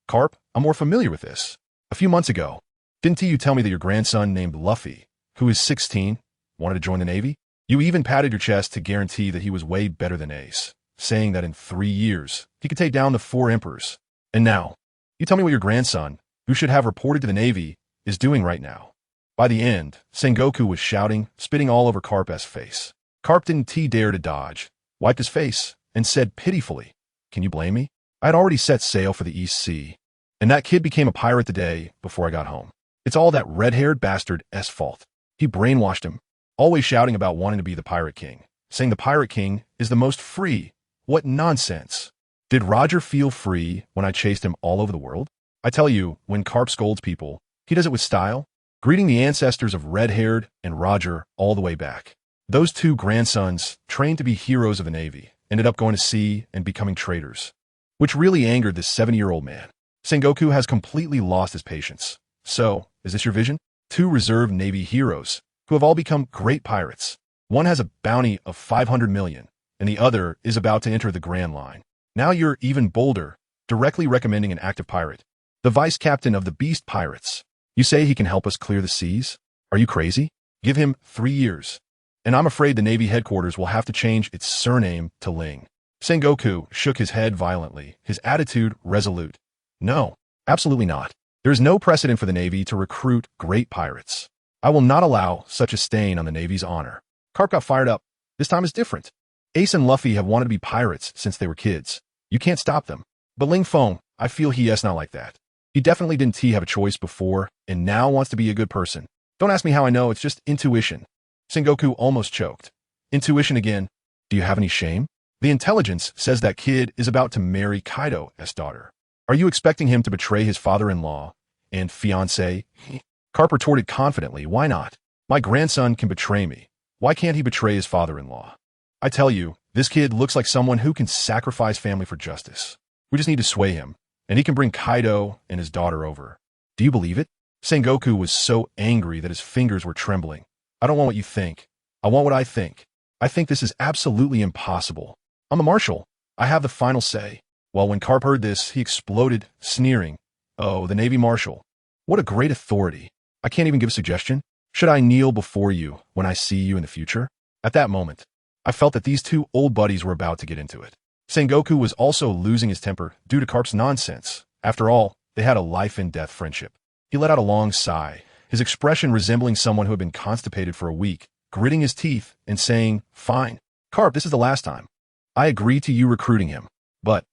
Speaker 1: Carp, I'm more familiar with this. A few months ago, didn't you tell me that your grandson named Luffy, who is 16, wanted to join the Navy? You even patted your chest to guarantee that he was way better than Ace, saying that in 3 years, he could take down the 4 emperors. And now, you tell me what your grandson, who should have reported to the Navy, is doing right now. By the end, Sengoku was shouting, spitting all over Carp's face. Carp didn't dare to dodge, wiped his face, and said pitifully, "Can you blame me? I had already set sail for the East Sea, and that kid became a pirate the day before I got home. It's all that red-haired bastard's fault. He brainwashed him, always shouting about wanting to be the Pirate King, saying the Pirate King is the most free. What nonsense. Did Roger feel free when I chased him all over the world? I tell you, when Carp scolds people, he does it with style, greeting the ancestors of Red-Haired and Roger all the way back. Those 2 grandsons, trained to be heroes of the Navy, ended up going to sea and becoming traitors, which really angered this 70-year-old man. Sengoku has completely lost his patience. So, is this your vision? 2 reserve Navy heroes, who have all become great pirates. One has a bounty of 500 million, and the other is about to enter the Grand Line. Now you're even bolder, directly recommending an active pirate, the vice captain of the Beast Pirates. You say he can help us clear the seas? Are you crazy? Give him 3 years. And I'm afraid the Navy headquarters will have to change its surname to Ling. Sengoku shook his head violently, his attitude resolute. No, absolutely not. There is no precedent for the Navy to recruit great pirates. I will not allow such a stain on the Navy's honor. Carp got fired up. This time is different. Ace and Luffy have wanted to be pirates since they were kids. You can't stop them. But Ling Feng, I feel he is not like that. He definitely didn't have a choice before, and now wants to be a good person. Don't ask me how I know, it's just intuition. Sengoku almost choked. Intuition again. Do you have any shame? The intelligence says that kid is about to marry Kaido's daughter. Are you expecting him to betray his father-in-law and fiancé? Carp retorted confidently, why not? My grandson can betray me. Why can't he betray his father-in-law? I tell you, this kid looks like someone who can sacrifice family for justice. We just need to sway him, and he can bring Kaido and his daughter over. Do you believe it? Sengoku was so angry that his fingers were trembling. I don't want what you think. I want what I think. I think this is absolutely impossible. I'm a marshal. I have the final say. Well, when Carp heard this, he exploded, sneering. Oh, the Navy Marshal. What a great authority. I can't even give a suggestion. Should I kneel before you when I see you in the future? At that moment, I felt that these 2 old buddies were about to get into it. Sengoku was also losing his temper due to Carp's nonsense. After all, they had a life-and-death friendship. He let out a long sigh, his expression resembling someone who had been constipated for a week, gritting his teeth and saying, "Fine. Carp, this is the last time. I agree to you recruiting him. But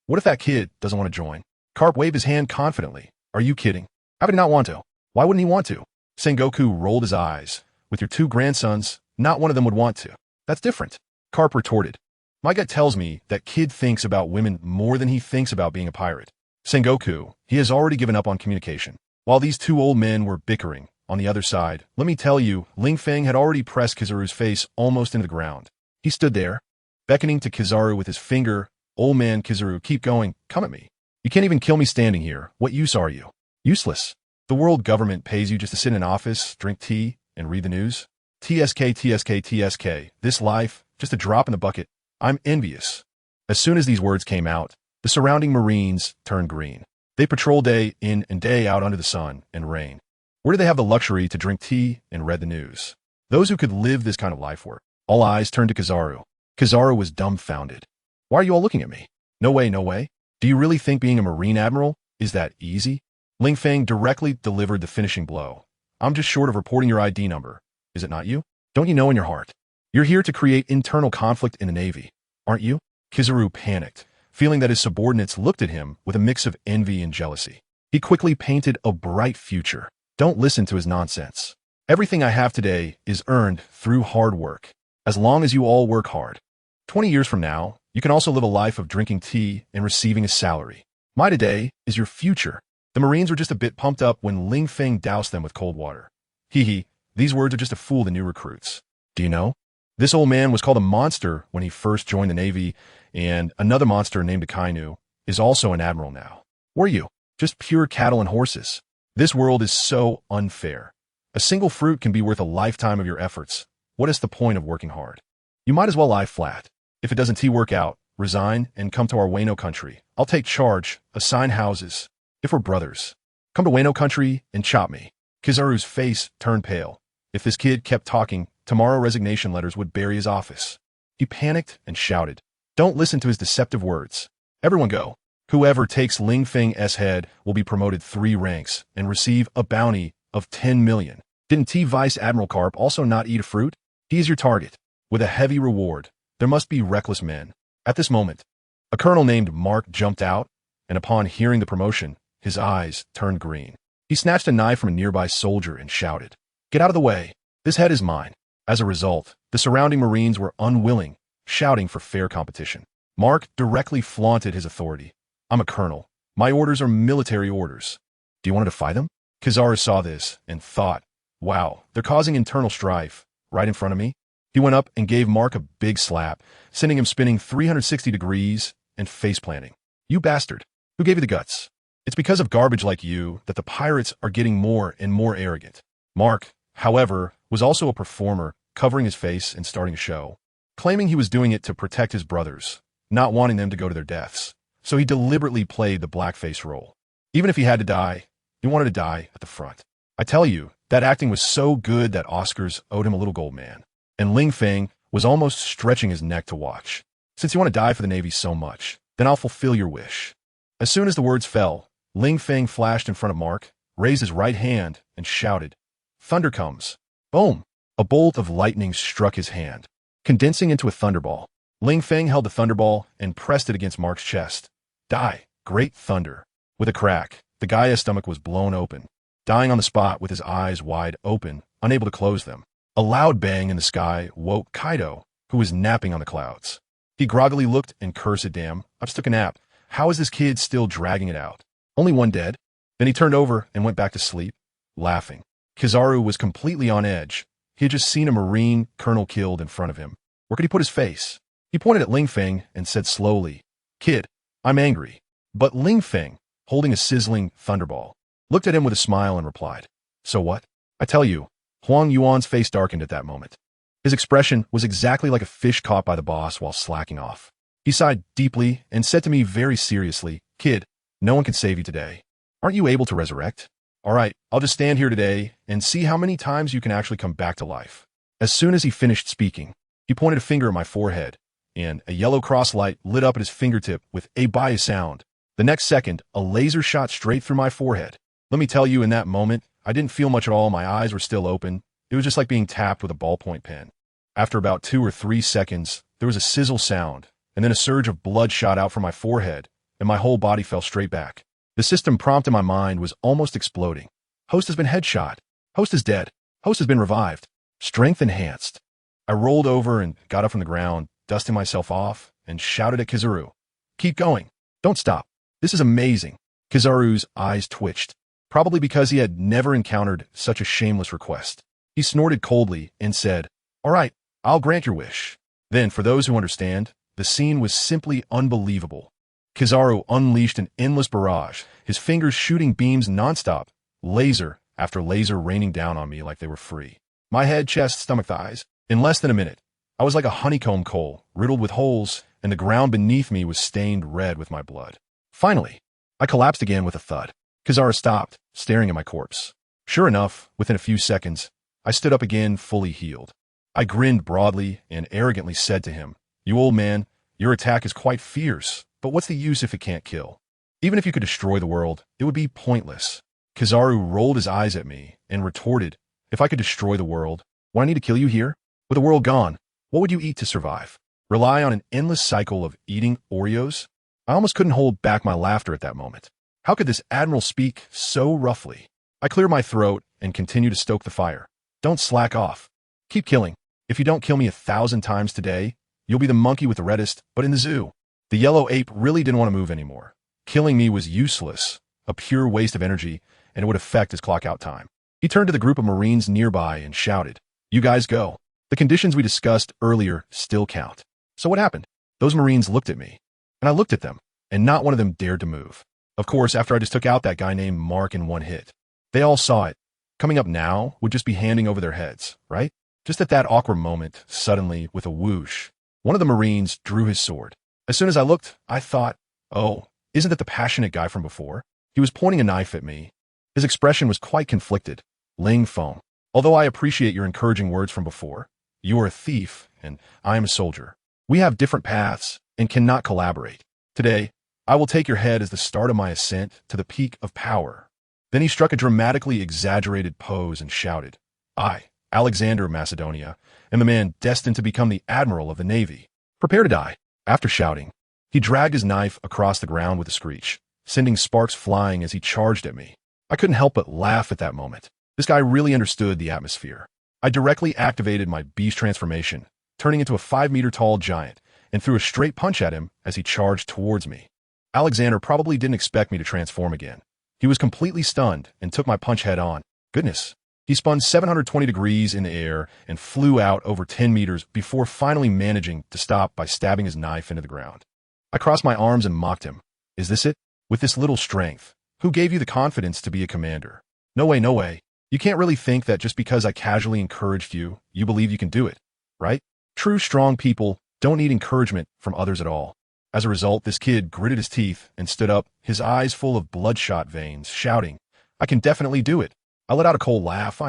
Speaker 1: what if that kid doesn't want to join?" Carp waved his hand confidently. Are you kidding? How would he not want to? Why wouldn't he want to? Sengoku rolled his eyes. With your 2 grandsons, not one of them would want to. That's different. Carp retorted. My gut tells me that kid thinks about women more than he thinks about being a pirate. Sengoku, he has already given up on communication. While these 2 old men were bickering, on the other side, let me tell you, Ling Feng had already pressed Kizaru's face almost into the ground. He stood there, beckoning to Kizaru with his finger. Old man Kizaru, keep going, come at me. You can't even kill me standing here. What use are you? Useless. The world government pays you just to sit in an office, drink tea, and read the news. TSK, TSK, TSK. This life, just a drop in the bucket. I'm envious. As soon as these words came out, the surrounding Marines turned green. They patrol day in and day out under the sun and rain. Where do they have the luxury to drink tea and read the news? Those who could live this kind of life were. All eyes turned to Kizaru. Kizaru was dumbfounded. Why are you all looking at me? No way, no way. Do you really think being a Marine Admiral is that easy? Ling Feng directly delivered the finishing blow. I'm just short of reporting your ID number. Is it not you? Don't you know in your heart You're here to create internal conflict in the Navy, aren't you? Kizaru panicked, feeling that his subordinates looked at him with a mix of envy and jealousy. He quickly painted a bright future. Don't listen to his nonsense. Everything I have today is earned through hard work. As long as you all work hard. 20 years from now, you can also live a life of drinking tea and receiving a salary. My today is your future. The Marines were just a bit pumped up when Ling Feng doused them with cold water. Hee, these words are just to fool the new recruits. Do you know? This old man was called a monster when he first joined the Navy, and another monster named Kaido is also an admiral now. Were you? Just pure cattle and horses. This world is so unfair. A single fruit can be worth a lifetime of your efforts. What is the point of working hard? You might as well lie flat. If it doesn't work out, resign and come to our Wano country. I'll take charge, assign houses. If we're brothers, come to Wano country and chop me. Kizaru's face turned pale. If this kid kept talking, tomorrow resignation letters would bury his office. He panicked and shouted, "Don't listen to his deceptive words. Everyone go. Whoever takes Ling Feng's head will be promoted 3 ranks and receive a bounty of 10 million. Didn't T Vice Admiral Karp also not eat a fruit? He is your target. With a heavy reward, there must be reckless men." At this moment, a colonel named Mark jumped out, and upon hearing the promotion, his eyes turned green. He snatched a knife from a nearby soldier and shouted, "Get out of the way. This head is mine." As a result, the surrounding Marines were unwilling, shouting for fair competition. Mark directly flaunted his authority. "I'm a colonel. My orders are military orders. Do you want to defy them?" Kizaru saw this and thought, "Wow, they're causing internal strife right in front of me." He went up and gave Mark a big slap, sending him spinning 360 degrees and face-planting. "You bastard. Who gave you the guts? It's because of garbage like you that the pirates are getting more and more arrogant." Mark, however, was also a performer, covering his face and starting a show, claiming he was doing it to protect his brothers, not wanting them to go to their deaths. So he deliberately played the blackface role. Even if he had to die, he wanted to die at the front. I tell you, that acting was so good that Oscars owed him a little gold man. And Ling Feng was almost stretching his neck to watch. "Since you want to die for the Navy so much, then I'll fulfill your wish." As soon as the words fell, Ling Feng flashed in front of Mark, raised his right hand, and shouted, "Thunder comes." Boom! A bolt of lightning struck his hand, condensing into a thunderball. Ling Feng held the thunderball and pressed it against Mark's chest. "Die, great thunder." With a crack, the guy's stomach was blown open, dying on the spot with his eyes wide open, unable to close them. A loud bang in the sky woke Kaido, who was napping on the clouds. He groggily looked and cursed, "Damn, I just took a nap. How is this kid still dragging it out? Only one dead?" Then he turned over and went back to sleep, laughing. Kizaru was completely on edge. He had just seen a Marine colonel killed in front of him. Where could he put his face? He pointed at Ling Feng and said slowly, "Kid, I'm angry." But Ling Feng, holding a sizzling thunderball, looked at him with a smile and replied, "So what? I tell you." Huang Yuan's face darkened at that moment. His expression was exactly like a fish caught by the boss while slacking off. He sighed deeply and said to me very seriously, "Kid, no one can save you today. Aren't you able to resurrect? All right, I'll just stand here today and see how many times you can actually come back to life." As soon as he finished speaking, he pointed a finger at my forehead, and a yellow cross light lit up at his fingertip with a "bye" sound. The next second, a laser shot straight through my forehead. Let me tell you, in that moment, I didn't feel much at all. My eyes were still open. It was just like being tapped with a ballpoint pen. After about 2 or 3 seconds, there was a sizzle sound, and then a surge of blood shot out from my forehead, and my whole body fell straight back. The system prompt in my mind was almost exploding. Host has been headshot. Host is dead. Host has been revived. Strength enhanced. I rolled over and got up from the ground, dusting myself off, and shouted at Kizaru, "Keep going. Don't stop. This is amazing." Kizaru's eyes twitched, probably because he had never encountered such a shameless request. He snorted coldly and said, "All right, I'll grant your wish." Then, for those who understand, the scene was simply unbelievable. Kizaru unleashed an endless barrage, his fingers shooting beams nonstop, laser after laser raining down on me like they were free. My head, chest, stomach, thighs. In less than a minute, I was like a honeycomb coal, riddled with holes, and the ground beneath me was stained red with my blood. Finally, I collapsed again with a thud. Kizaru stopped, staring at my corpse. Sure enough, within a few seconds, I stood up again, fully healed. I grinned broadly and arrogantly said to him, "You old man, your attack is quite fierce, but what's the use if it can't kill? Even if you could destroy the world, it would be pointless." Kizaru rolled his eyes at me and retorted, "If I could destroy the world, why need to kill you here? With the world gone, What would you eat to survive? Rely on an endless cycle of eating Oreos? I almost couldn't hold back my laughter at that moment. How could this admiral speak so roughly? I clear my throat and continue to stoke the fire. Don't slack off. Keep killing. If you don't kill me 1,000 times today, you'll be the monkey with the reddest, but in the zoo. The yellow ape really didn't want to move anymore. Killing me was useless, a pure waste of energy, and it would affect his clock out time. He turned to the group of Marines nearby and shouted, "You guys go. The conditions we discussed earlier still count." So what happened? Those Marines looked at me, and I looked at them, and not one of them dared to move. Of course, after I just took out that guy named Mark in one hit. They all saw it. Coming up now would just be handing over their heads, right? Just at that awkward moment, suddenly, with a whoosh, one of the Marines drew his sword. As soon as I looked, I thought, oh, isn't that the passionate guy from before? He was pointing a knife at me. His expression was quite conflicted. Ling, Feng, although I appreciate your encouraging words from before, you are a thief, and I am a soldier. We have different paths and cannot collaborate. Today, I will take your head as the start of my ascent to the peak of power. Then he struck a dramatically exaggerated pose and shouted, I, Alexander of Macedonia, am the man destined to become the admiral of the navy. Prepare to die. After shouting, he dragged his knife across the ground with a screech, sending sparks flying as he charged at me. I couldn't help but laugh at that moment. This guy really understood the atmosphere. I directly activated my beast transformation, turning into a 5-meter-tall giant, and threw a straight punch at him as he charged towards me. Alexander probably didn't expect me to transform again. He was completely stunned and took my punch head on. Goodness. He spun 720 degrees in the air and flew out over 10 meters before finally managing to stop by stabbing his knife into the ground. I crossed my arms and mocked him. Is this it? With this little strength? Who gave you the confidence to be a commander? No way, no way. You can't really think that just because I casually encouraged you, you believe you can do it, right? True strong people don't need encouragement from others at all. As a result, this kid gritted his teeth and stood up, his eyes full of bloodshot veins, shouting, I can definitely do it. I let out a cold laugh.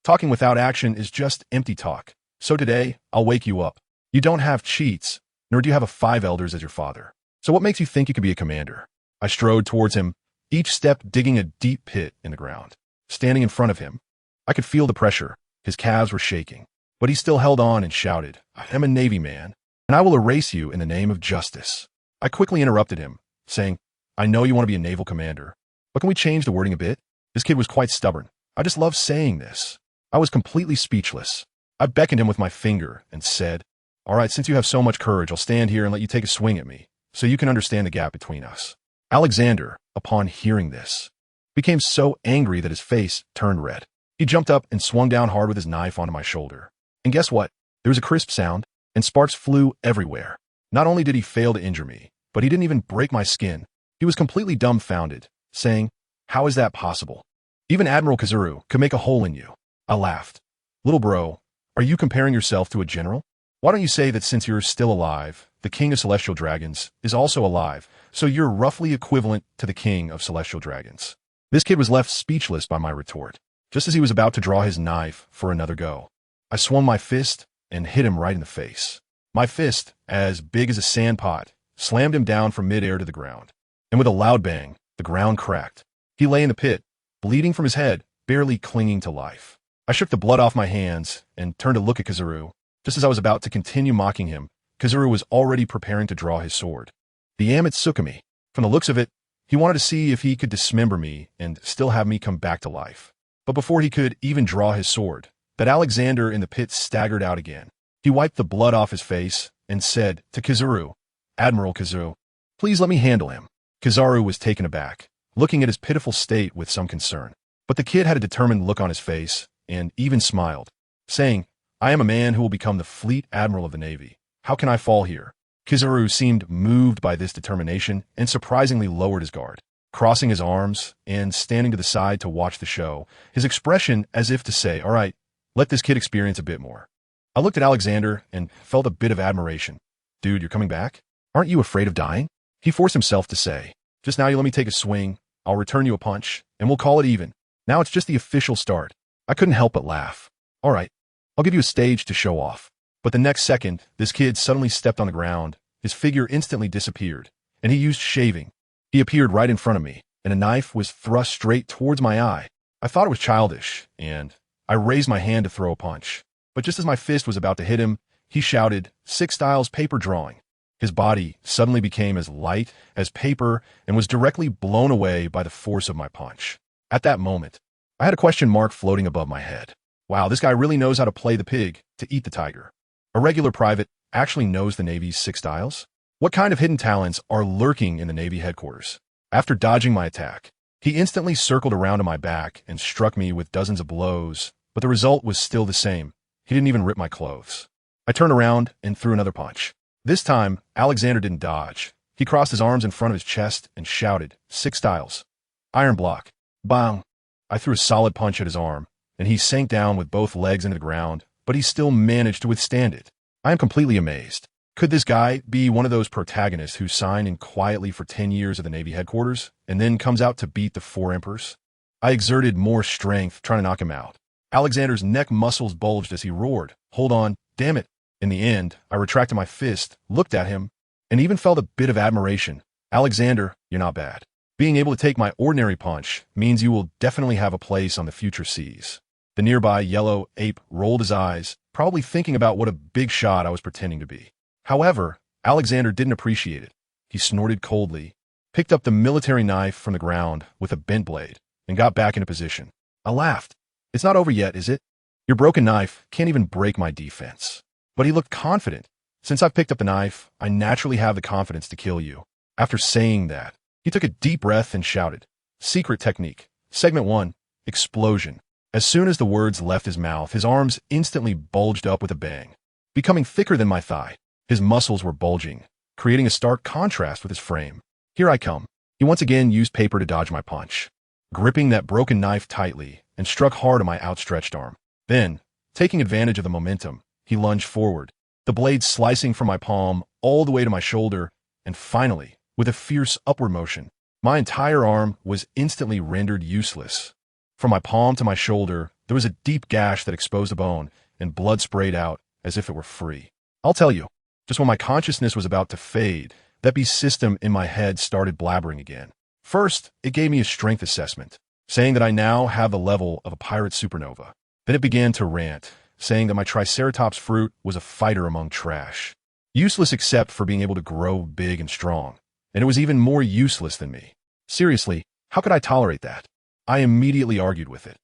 Speaker 1: Talking without action is just empty talk. So today, I'll wake you up. You don't have cheats, nor do you have a 5 elders as your father. So what makes you think you could be a commander? I strode towards him, each step digging a deep pit in the ground. Standing in front of him, I could feel the pressure. His calves were shaking. But he still held on and shouted, I am a Navy man, and I will erase you in the name of justice. I quickly interrupted him, saying, I know you want to be a naval commander, but can we change the wording a bit? This kid was quite stubborn. I just love saying this. I was completely speechless. I beckoned him with my finger and said, all right, since you have so much courage, I'll stand here and let you take a swing at me, so you can understand the gap between us. Alexander, upon hearing this, became so angry that his face turned red. He jumped up and swung down hard with his knife onto my shoulder. And guess what? There was a crisp sound, and sparks flew everywhere. Not only did he fail to injure me, but he didn't even break my skin. He was completely dumbfounded, saying, how is that possible? Even Admiral Kazuru could make a hole in you. I laughed. Little bro, are you comparing yourself to a general? Why don't you say that since you're still alive, the king of celestial dragons is also alive, so you're roughly equivalent to the king of celestial dragons? This kid was left speechless by my retort, just as he was about to draw his knife for another go. I swung my fist and hit him right in the face. My fist, as big as a sand pot, slammed him down from midair to the ground. And with a loud bang, the ground cracked. He lay in the pit, bleeding from his head, barely clinging to life. I shook the blood off my hands and turned to look at Kazuru. Just as I was about to continue mocking him, Kazuru was already preparing to draw his sword. The Amatsukami. From the looks of it, he wanted to see if he could dismember me and still have me come back to life. But before he could even draw his sword, that Alexander in the pit staggered out again. He wiped the blood off his face and said to Kazuru, Admiral Kazuru, please let me handle him. Kazuru was taken aback, looking at his pitiful state with some concern. But the kid had a determined look on his face and even smiled, saying, I am a man who will become the fleet admiral of the Navy. How can I fall here? Kazuru seemed moved by this determination and surprisingly lowered his guard, crossing his arms and standing to the side to watch the show, his expression as if to say, all right, let this kid experience a bit more. I looked at Alexander and felt a bit of admiration. Dude, you're coming back? Aren't you afraid of dying? He forced himself to say, just now you let me take a swing, I'll return you a punch, and we'll call it even. Now it's just the official start. I couldn't help but laugh. All right, I'll give you a stage to show off. But the next second, this kid suddenly stepped on the ground, his figure instantly disappeared, and he used shaving. He appeared right in front of me, and a knife was thrust straight towards my eye. I thought it was childish, and I raised my hand to throw a punch. But just as my fist was about to hit him, He shouted, "Six styles paper drawing." His body suddenly became as light as paper and was directly blown away by the force of my punch. At that moment, I had a question mark floating above my head. Wow, this guy really knows how to play the pig to eat the tiger. A regular private actually knows the Navy's six styles? What kind of hidden talents are lurking in the Navy headquarters? After dodging my attack, he instantly circled around on my back and struck me with dozens of blows, but the result was still the same. He didn't even rip my clothes. I turned around and threw another punch. This time, Alexander didn't dodge. He crossed his arms in front of his chest and shouted, "Six styles. Iron block." Bang! I threw a solid punch at his arm, and he sank down with both legs into the ground, but he still managed to withstand it. I am completely amazed. Could this guy be one of those protagonists who signed in quietly for 10 years at the Navy headquarters and then comes out to beat the four emperors? I exerted more strength trying to knock him out. Alexander's neck muscles bulged as he roared, "Hold on, damn it." In the end, I retracted my fist, looked at him, and even felt a bit of admiration. "Alexander, you're not bad. Being able to take my ordinary punch means you will definitely have a place on the future seas." The nearby yellow ape rolled his eyes, probably thinking about what a big shot I was pretending to be. However, Alexander didn't appreciate it. He snorted coldly, picked up the military knife from the ground with a bent blade, and got back into position. I laughed. "It's not over yet, is it? Your broken knife can't even break my defense." But he looked confident. "Since I've picked up the knife, I naturally have the confidence to kill you." After saying that, he took a deep breath and shouted, "Secret technique. Segment 1, explosion." As soon as the words left his mouth, his arms instantly bulged up with a bang, becoming thicker than my thigh. His muscles were bulging, creating a stark contrast with his frame. "Here I come." He once again used paper to dodge my punch, gripping that broken knife tightly and struck hard on my outstretched arm. Then, taking advantage of the momentum, he lunged forward, the blade slicing from my palm all the way to my shoulder, and finally, with a fierce upward motion, my entire arm was instantly rendered useless. From my palm to my shoulder, there was a deep gash that exposed a bone, and blood sprayed out as if it were free. I'll tell you, just when my consciousness was about to fade, that beast system in my head started blabbering again. First, it gave me a strength assessment, saying that I now have the level of a pirate supernova. Then it began to rant, saying that my triceratops fruit was a fighter among trash, useless except for being able to grow big and strong, and it was even more useless than me. Seriously, how could I tolerate that? I immediately argued with it.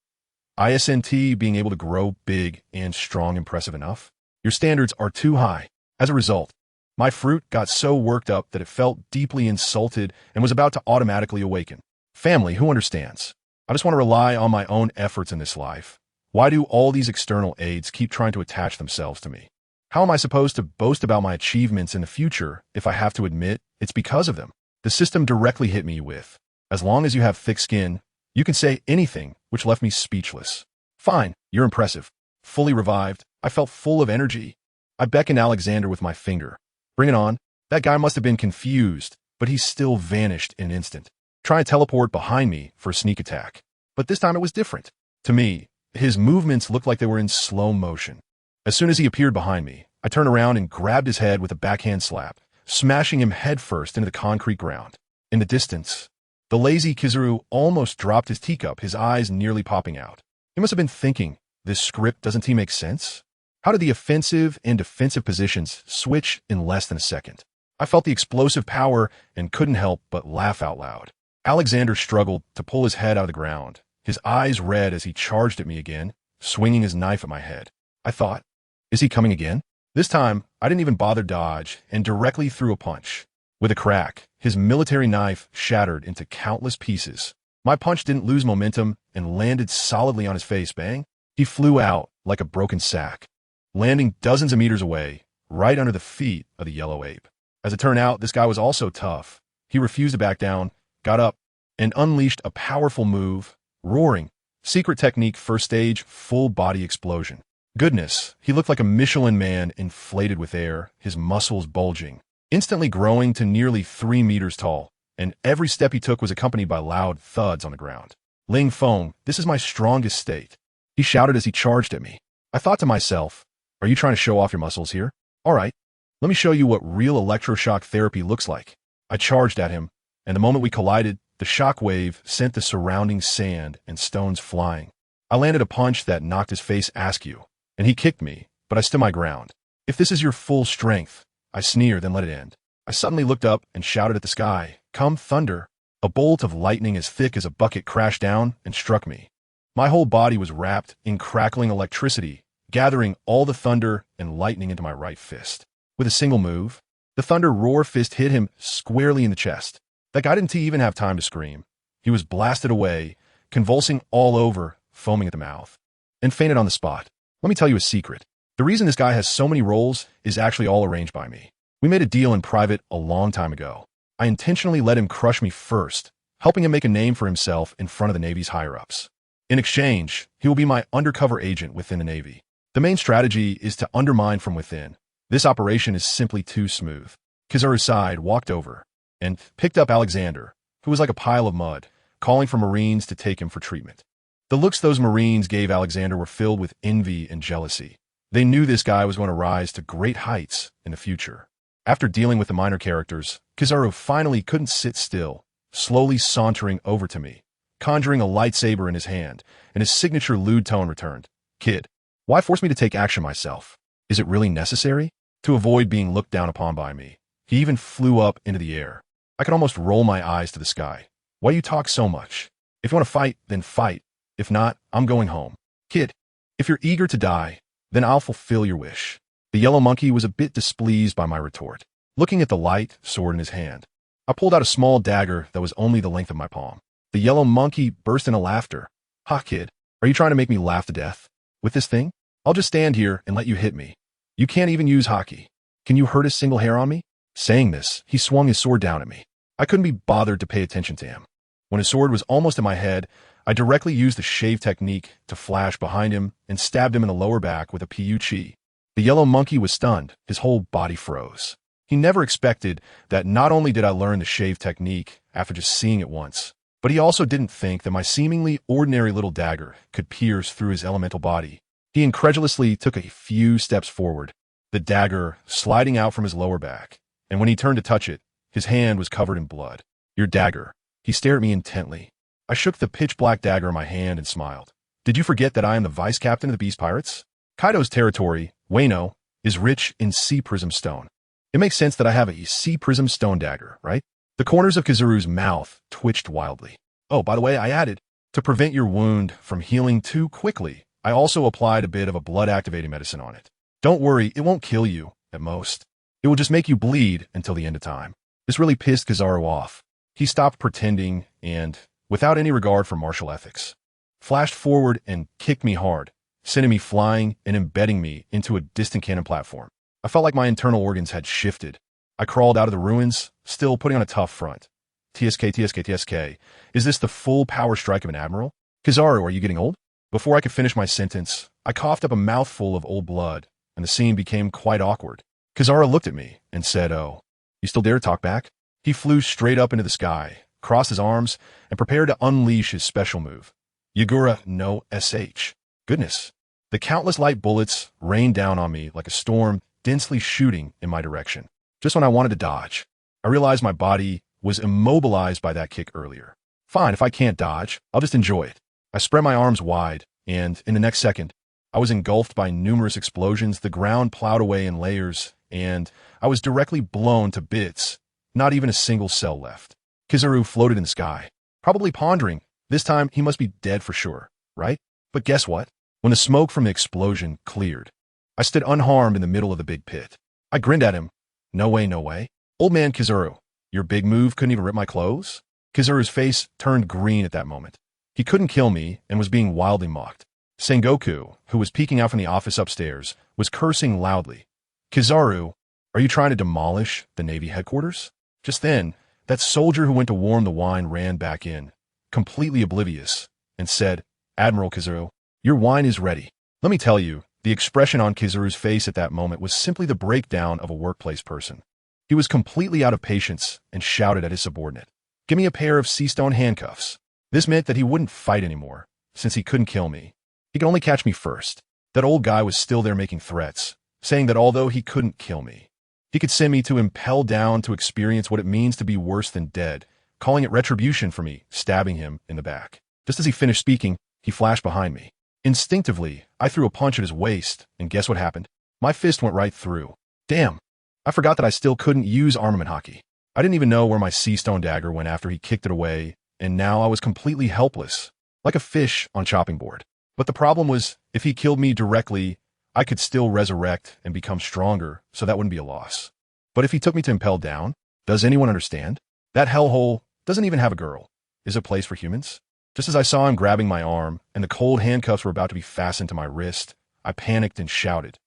Speaker 1: "Isn't being able to grow big and strong impressive enough? Your standards are too high." As a result, my fruit got so worked up that it felt deeply insulted and was about to automatically awaken. Family, who understands? I just want to rely on my own efforts in this life. Why do all these external aids keep trying to attach themselves to me? How am I supposed to boast about my achievements in the future if I have to admit it's because of them? The system directly hit me with, "As long as you have thick skin, you can say anything," which left me speechless. "Fine, you're impressive." Fully revived, I felt full of energy. I beckoned Alexander with my finger. "Bring it on." That guy must have been confused, but he still vanished in an instant, trying to teleport behind me for a sneak attack. But this time it was different. To me, his movements looked like they were in slow motion. As soon as he appeared behind me, I turned around and grabbed his head with a backhand slap, smashing him headfirst into the concrete ground. In the distance, the lazy Kizaru almost dropped his teacup, his eyes nearly popping out. He must have been thinking, "This script doesn't make sense? How did the offensive and defensive positions switch in less than a second?" I felt the explosive power and couldn't help but laugh out loud. Alexander struggled to pull his head out of the ground, his eyes red as he charged at me again, swinging his knife at my head. I thought, is he coming again? This time, I didn't even bother dodge and directly threw a punch. With a crack, his military knife shattered into countless pieces. My punch didn't lose momentum and landed solidly on his face. Bang! He flew out like a broken sack, landing dozens of meters away, right under the feet of the yellow ape. As it turned out, this guy was also tough. He refused to back down, got up, and unleashed a powerful move, roaring. Secret technique, first stage, full body explosion. Goodness, he looked like a Michelin man inflated with air, his muscles bulging, instantly growing to nearly 3 meters tall, and every step he took was accompanied by loud thuds on the ground. "Ling Feng, this is my strongest state," he shouted as he charged at me. I thought to myself, are you trying to show off your muscles here? All right, let me show you what real electroshock therapy looks like. I charged at him, and the moment we collided, the shock wave sent the surrounding sand and stones flying. I landed a punch that knocked his face askew, and he kicked me, but I stood my ground. If this is your full strength, I sneer, then let it end. I suddenly looked up and shouted at the sky, "Come, thunder!" A bolt of lightning as thick as a bucket crashed down and struck me. My whole body was wrapped in crackling electricity, gathering all the thunder and lightning into my right fist. With a single move, the thunder roar fist hit him squarely in the chest. That guy didn't even have time to scream. He was blasted away, convulsing all over, foaming at the mouth, and fainted on the spot. Let me tell you a secret. The reason this guy has so many roles is actually all arranged by me. We made a deal in private a long time ago. I intentionally let him crush me first, helping him make a name for himself in front of the Navy's higher-ups. In exchange, he will be my undercover agent within the Navy. The main strategy is to undermine from within. This operation is simply too smooth. Kizaru sighed, walked over, and picked up Alexander, who was like a pile of mud, calling for Marines to take him for treatment. The looks those Marines gave Alexander were filled with envy and jealousy. They knew this guy was going to rise to great heights in the future. After dealing with the minor characters, Kizaru finally couldn't sit still, slowly sauntering over to me, conjuring a lightsaber in his hand, and his signature lewd tone returned. "Kid, why force me to take action myself? Is it really necessary?" To avoid being looked down upon by me, he even flew up into the air. I could almost roll my eyes to the sky. "Why do you talk so much? If you want to fight, then fight. If not, I'm going home. Kid, if you're eager to die, then I'll fulfill your wish." The yellow monkey was a bit displeased by my retort. Looking at the light sword in his hand, I pulled out a small dagger that was only the length of my palm. The yellow monkey burst into laughter. "Ha, kid, are you trying to make me laugh to death? With this thing? I'll just stand here and let you hit me. You can't even use hockey. Can you hurt a single hair on me?" Saying this, he swung his sword down at me. I couldn't be bothered to pay attention to him. When his sword was almost at my head, I directly used the shave technique to flash behind him and stabbed him in the lower back with a Pu-Chi. The yellow monkey was stunned. His whole body froze. He never expected that not only did I learn the shave technique after just seeing it once, but he also didn't think that my seemingly ordinary little dagger could pierce through his elemental body. He incredulously took a few steps forward, the dagger sliding out from his lower back, and when he turned to touch it, his hand was covered in blood. "Your dagger." He stared at me intently. I shook the pitch-black dagger in my hand and smiled. "Did you forget that I am the vice captain of the Beast Pirates? Kaido's territory, Wano, is rich in sea prism stone. It makes sense that I have a sea prism stone dagger, right?" The corners of Kizaru's mouth twitched wildly. "Oh, by the way," I added, "to prevent your wound from healing too quickly, I also applied a bit of a blood-activating medicine on it. Don't worry, it won't kill you, at most. It will just make you bleed until the end of time." This really pissed Kizaru off. He stopped pretending and, without any regard for martial ethics, flashed forward and kicked me hard, sending me flying and embedding me into a distant cannon platform. I felt like my internal organs had shifted. I crawled out of the ruins, still putting on a tough front. "TSK, TSK, TSK. Is this the full power strike of an admiral? Kizaru, are you getting old?" Before I could finish my sentence, I coughed up a mouthful of old blood, and the scene became quite awkward. Kizaru looked at me and said, "Oh, you still dare talk back?" He flew straight up into the sky, crossed his arms, and prepared to unleash his special move. Yagura no SH. Goodness. The countless light bullets rained down on me like a storm, densely shooting in my direction. Just when I wanted to dodge, I realized my body was immobilized by that kick earlier. Fine, if I can't dodge, I'll just enjoy it. I spread my arms wide, and in the next second, I was engulfed by numerous explosions. The ground plowed away in layers, and I was directly blown to bits. Not even a single cell left. Kizaru floated in the sky, probably pondering, this time he must be dead for sure, right? But guess what? When the smoke from the explosion cleared, I stood unharmed in the middle of the big pit. I grinned at him. "No way, no way. Old man Kizaru, your big move couldn't even rip my clothes?" Kizaru's face turned green at that moment. He couldn't kill me and was being wildly mocked. Sengoku, who was peeking out from the office upstairs, was cursing loudly. "Kizaru, are you trying to demolish the Navy headquarters?" Just then, that soldier who went to warm the wine ran back in, completely oblivious, and said, "Admiral Kizaru, your wine is ready." Let me tell you, the expression on Kizaru's face at that moment was simply the breakdown of a workplace person. He was completely out of patience and shouted at his subordinate, "Give me a pair of sea stone handcuffs." This meant that he wouldn't fight anymore, since he couldn't kill me. He could only catch me first. That old guy was still there making threats, saying that although he couldn't kill me, he could send me to impel down to experience what it means to be worse than dead, calling it retribution for me, stabbing him in the back. Just as he finished speaking, he flashed behind me. Instinctively, I threw a punch at his waist, and guess what happened? My fist went right through. Damn, I forgot that I still couldn't use armament hockey. I didn't even know where my sea stone dagger went after he kicked it away, and now I was completely helpless, like a fish on chopping board. But the problem was, if he killed me directly, I could still resurrect and become stronger, so that wouldn't be a loss. But if he took me to impel down, does anyone understand? That hellhole doesn't even have a girl. Is it a place for humans? Just as I saw him grabbing my arm, and the cold handcuffs were about to be fastened to my wrist, I panicked and shouted,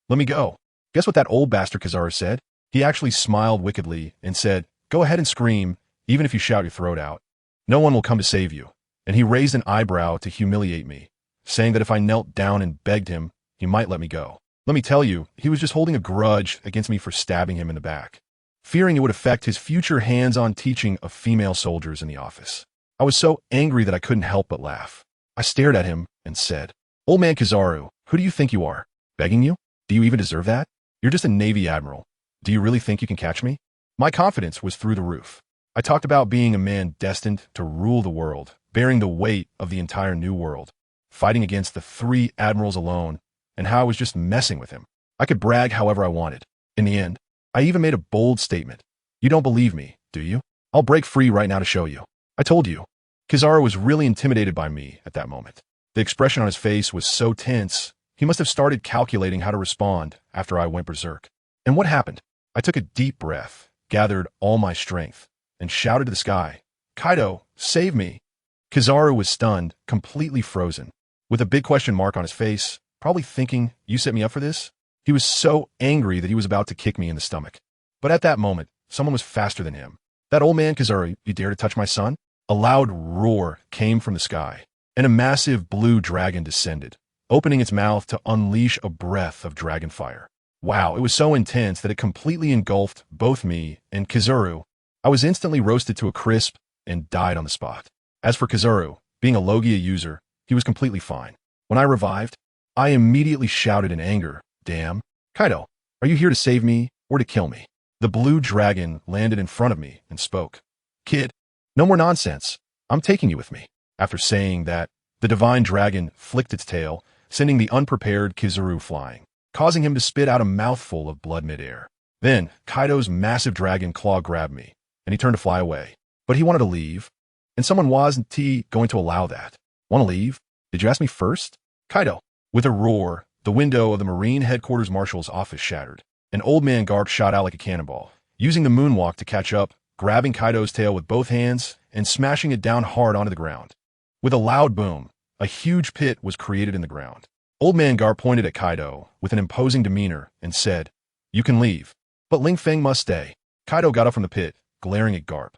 Speaker 1: "Let me go." Guess what that old bastard Kizaru said? He actually smiled wickedly and said, "Go ahead and scream, even if you shout your throat out. No one will come to save you." And he raised an eyebrow to humiliate me, saying that if I knelt down and begged him, he might let me go. Let me tell you, he was just holding a grudge against me for stabbing him in the back, fearing it would affect his future hands-on teaching of female soldiers in the office. I was so angry that I couldn't help but laugh. I stared at him and said, "Old man Kizaru, who do you think you are? Begging you? Do you even deserve that? You're just a Navy admiral. Do you really think you can catch me?" My confidence was through the roof. I talked about being a man destined to rule the world, bearing the weight of the entire new world, fighting against the 3 admirals alone, and how I was just messing with him. I could brag however I wanted. In the end, I even made a bold statement. "You don't believe me, do you? I'll break free right now to show you. I told you." Kizaru was really intimidated by me at that moment. The expression on his face was so tense, he must have started calculating how to respond after I went berserk. And what happened? I took a deep breath, gathered all my strength, and shouted to the sky, "Kaido, save me!" Kizaru was stunned, completely frozen, with a big question mark on his face, probably thinking, "You set me up for this?" He was so angry that he was about to kick me in the stomach. But at that moment, someone was faster than him. "That old man, Kizaru, you dare to touch my son?" A loud roar came from the sky, and a massive blue dragon descended, opening its mouth to unleash a breath of dragon fire. Wow, it was so intense that it completely engulfed both me and Kizaru. I was instantly roasted to a crisp and died on the spot. As for Kizaru, being a Logia user, he was completely fine. When I revived, I immediately shouted in anger, "Damn! Kaido, are you here to save me or to kill me?" The blue dragon landed in front of me and spoke. "Kid, no more nonsense. I'm taking you with me." After saying that, the divine dragon flicked its tail, sending the unprepared Kizaru flying, causing him to spit out a mouthful of blood midair. Then, Kaido's massive dragon claw grabbed me, and he turned to fly away. But he wanted to leave, and someone wasn't going to allow that. "Want to leave? Did you ask me first?" "Kaido." With a roar, the window of the Marine Headquarters Marshal's office shattered. An old man Garp shot out like a cannonball, using the moonwalk to catch up, grabbing Kaido's tail with both hands and smashing it down hard onto the ground. With a loud boom, a huge pit was created in the ground. Old man Garp pointed at Kaido with an imposing demeanor and said, "You can leave, but Ling Feng must stay." Kaido got up from the pit, glaring at Garp.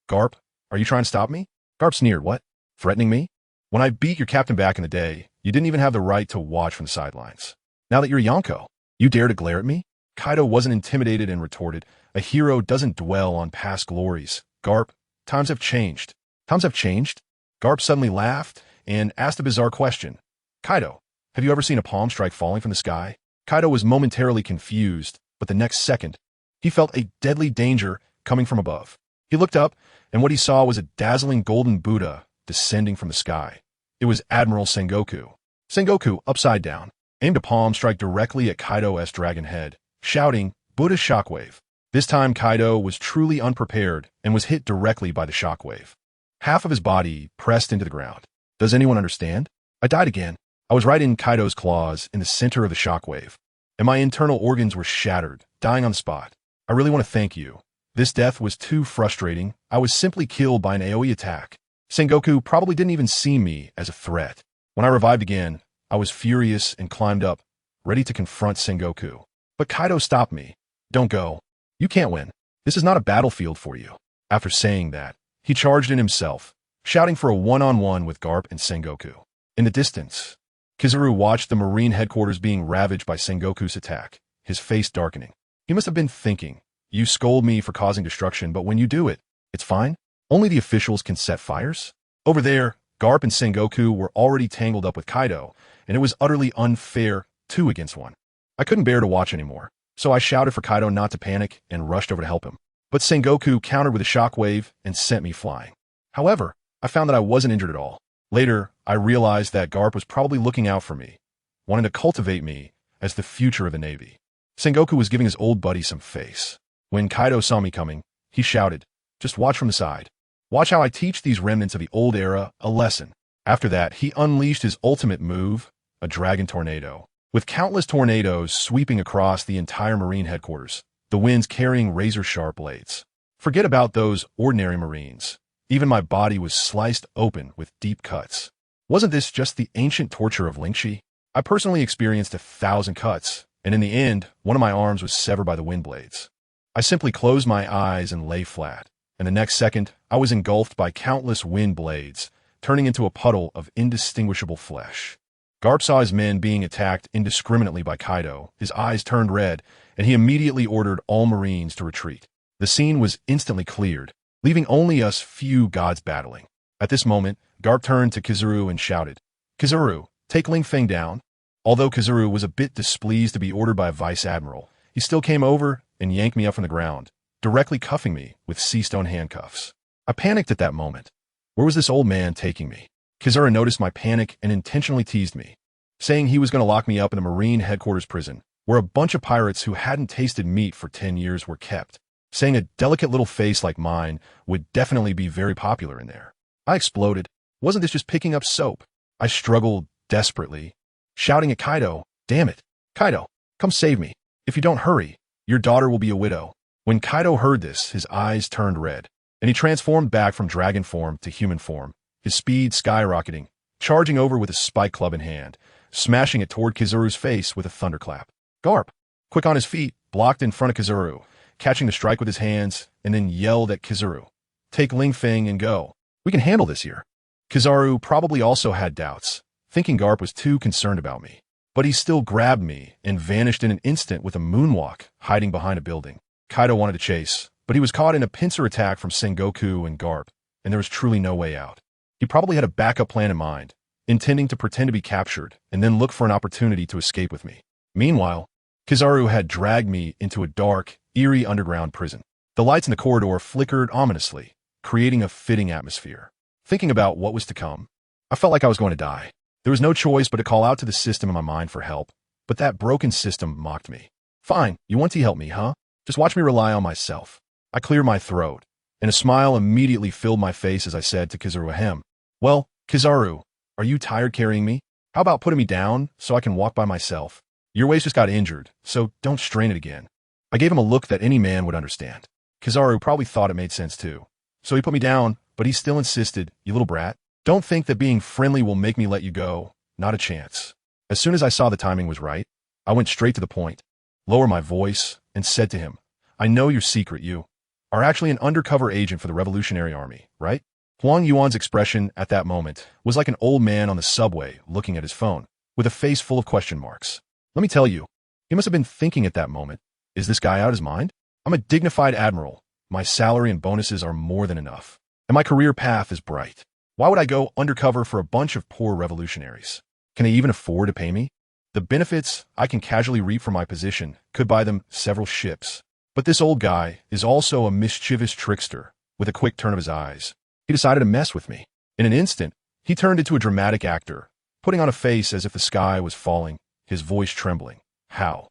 Speaker 1: "Garp, are you trying to stop me?" Garp sneered. "What? Threatening me? When I beat your captain back in the day, you didn't even have the right to watch from the sidelines. Now that you're Yonko, you dare to glare at me?" Kaido wasn't intimidated and retorted, "A hero doesn't dwell on past glories. Garp, times have changed." "Times have changed?" Garp suddenly laughed and asked a bizarre question. "Kaido, have you ever seen a palm strike falling from the sky?" Kaido was momentarily confused, but the next second, he felt a deadly danger coming from above. He looked up, and what he saw was a dazzling golden Buddha descending from the sky. It was Admiral Sengoku. Sengoku, upside down, aimed a palm strike directly at Kaido's dragon head, shouting, "Buddha shockwave." This time Kaido was truly unprepared and was hit directly by the shockwave. Half of his body pressed into the ground. Does anyone understand? I died again. I was right in Kaido's claws in the center of the shockwave, and my internal organs were shattered, dying on the spot. I really want to thank you. This death was too frustrating. I was simply killed by an AoE attack. Sengoku probably didn't even see me as a threat. When I revived again, I was furious and climbed up, ready to confront Sengoku. But Kaido stopped me. "Don't go. You can't win. This is not a battlefield for you." After saying that, he charged in himself, shouting for a one-on-one with Garp and Sengoku. In the distance, Kizaru watched the Marine headquarters being ravaged by Sengoku's attack, his face darkening. He must have been thinking, "You scold me for causing destruction, but when you do it, it's fine. Only the officials can set fires." Over there, Garp and Sengoku were already tangled up with Kaido, and it was utterly unfair, 2 against 1. I couldn't bear to watch anymore, so I shouted for Kaido not to panic and rushed over to help him. But Sengoku countered with a shockwave and sent me flying. However, I found that I wasn't injured at all. Later, I realized that Garp was probably looking out for me, wanting to cultivate me as the future of the Navy. Sengoku was giving his old buddy some face. When Kaido saw me coming, he shouted, "Just watch from the side. Watch how I teach these remnants of the old era a lesson." After that, he unleashed his ultimate move, a dragon tornado. With countless tornadoes sweeping across the entire Marine headquarters, the winds carrying razor-sharp blades. Forget about those ordinary Marines. Even my body was sliced open with deep cuts. Wasn't this just the ancient torture of Ling? I personally experienced 1,000 cuts, and in the end, one of my arms was severed by the wind blades. I simply closed my eyes and lay flat, and the next second, I was engulfed by countless wind blades, turning into a puddle of indistinguishable flesh. Garp saw his men being attacked indiscriminately by Kaido. His eyes turned red, and he immediately ordered all Marines to retreat. The scene was instantly cleared, leaving only us few gods battling. At this moment, Garp turned to Kizaru and shouted, "Kizaru, take Ling Feng down." Although Kizaru was a bit displeased to be ordered by a vice admiral, he still came over and yanked me up from the ground, directly cuffing me with sea-stone handcuffs. I panicked at that moment. Where was this old man taking me? Kizaru noticed my panic and intentionally teased me, saying he was going to lock me up in the Marine headquarters prison, where a bunch of pirates who hadn't tasted meat for 10 years were kept, saying a delicate little face like mine would definitely be very popular in there. I exploded. Wasn't this just picking up soap? I struggled desperately, shouting at Kaido, "Damn it! Kaido, come save me. If you don't hurry, your daughter will be a widow." When Kaido heard this, his eyes turned red, and he transformed back from dragon form to human form, his speed skyrocketing, charging over with a spike club in hand, smashing it toward Kizaru's face with a thunderclap. Garp, quick on his feet, blocked in front of Kizaru, catching the strike with his hands, and then yelled at Kizaru, "Take Ling Feng and go. We can handle this here." Kizaru probably also had doubts, thinking Garp was too concerned about me. But he still grabbed me and vanished in an instant with a moonwalk, hiding behind a building. Kaido wanted to chase, but he was caught in a pincer attack from Sengoku and Garp, and there was truly no way out. He probably had a backup plan in mind, intending to pretend to be captured and then look for an opportunity to escape with me. Meanwhile, Kizaru had dragged me into a dark, eerie underground prison. The lights in the corridor flickered ominously, creating a fitting atmosphere. Thinking about what was to come, I felt like I was going to die. There was no choice but to call out to the system in my mind for help, but that broken system mocked me. "Fine, you want to help me, huh? Just watch me rely on myself." I cleared my throat, and a smile immediately filled my face as I said to Kizaru ahem, "Well, Kizaru, are you tired carrying me? How about putting me down so I can walk by myself? Your waist just got injured, so don't strain it again." I gave him a look that any man would understand. Kizaru probably thought it made sense too. So he put me down, but he still insisted, "You little brat, don't think that being friendly will make me let you go. Not a chance." As soon as I saw the timing was right, I went straight to the point, lowered my voice, and said to him, "I know your secret. You are actually an undercover agent for the Revolutionary Army, right?" Huang Yuan's expression at that moment was like an old man on the subway looking at his phone, with a face full of question marks. Let me tell you, he must have been thinking at that moment, is this guy out of his mind? I'm a dignified admiral. My salary and bonuses are more than enough, and my career path is bright. Why would I go undercover for a bunch of poor revolutionaries? Can they even afford to pay me? The benefits I can casually reap from my position could buy them several ships. But this old guy is also a mischievous trickster with a quick turn of his eyes. He decided to mess with me. In an instant, he turned into a dramatic actor, putting on a face as if the sky was falling, his voice trembling. How?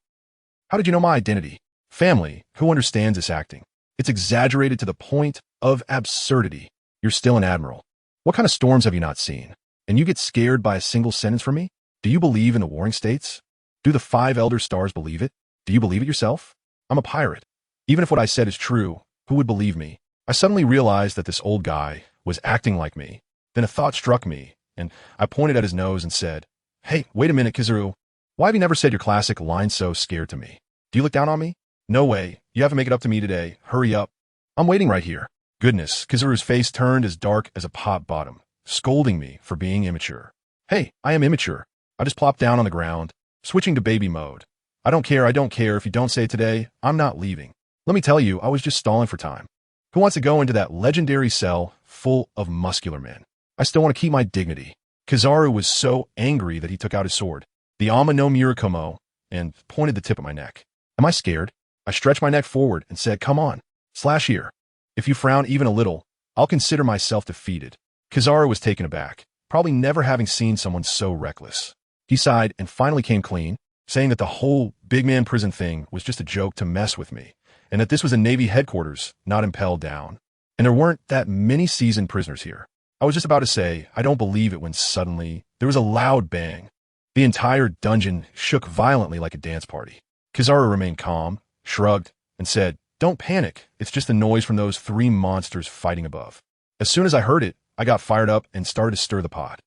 Speaker 1: How did you know my identity? Family, who understands this acting? It's exaggerated to the point of absurdity. You're still an admiral. What kind of storms have you not seen? And you get scared by a single sentence from me? Do you believe in the warring states? Do the 5 elder stars believe it? Do you believe it yourself? I'm a pirate. Even if what I said is true, who would believe me? I suddenly realized that this old guy was acting like me. Then a thought struck me, and I pointed at his nose and said, "Hey, wait a minute, Kizaru. Why have you never said your classic line so scared to me? Do you look down on me? No way. You have to make it up to me today. Hurry up. I'm waiting right here." Goodness, Kizaru's face turned as dark as a pot bottom, scolding me for being immature. Hey, I am immature. I just plopped down on the ground, switching to baby mode. I don't care if you don't say it today. I'm not leaving. Let me tell you, I was just stalling for time. Who wants to go into that legendary cell full of muscular men? I still want to keep my dignity. Kizaru was so angry that he took out his sword, the Ama no Murakumo, and pointed the tip at my neck. Am I scared? I stretched my neck forward and said, "Come on, slash here. If you frown even a little, I'll consider myself defeated." Kizaru was taken aback, probably never having seen someone so reckless. He sighed and finally came clean, saying that the whole big man prison thing was just a joke to mess with me, and that this was a Navy headquarters, not Impel Down. And there weren't that many seasoned prisoners here. I was just about to say, I don't believe it, when suddenly there was a loud bang. The entire dungeon shook violently like a dance party. Kizaru remained calm, shrugged, and said, "Don't panic, it's just the noise from those 3 monsters fighting above." As soon as I heard it, I got fired up and started to stir the pot.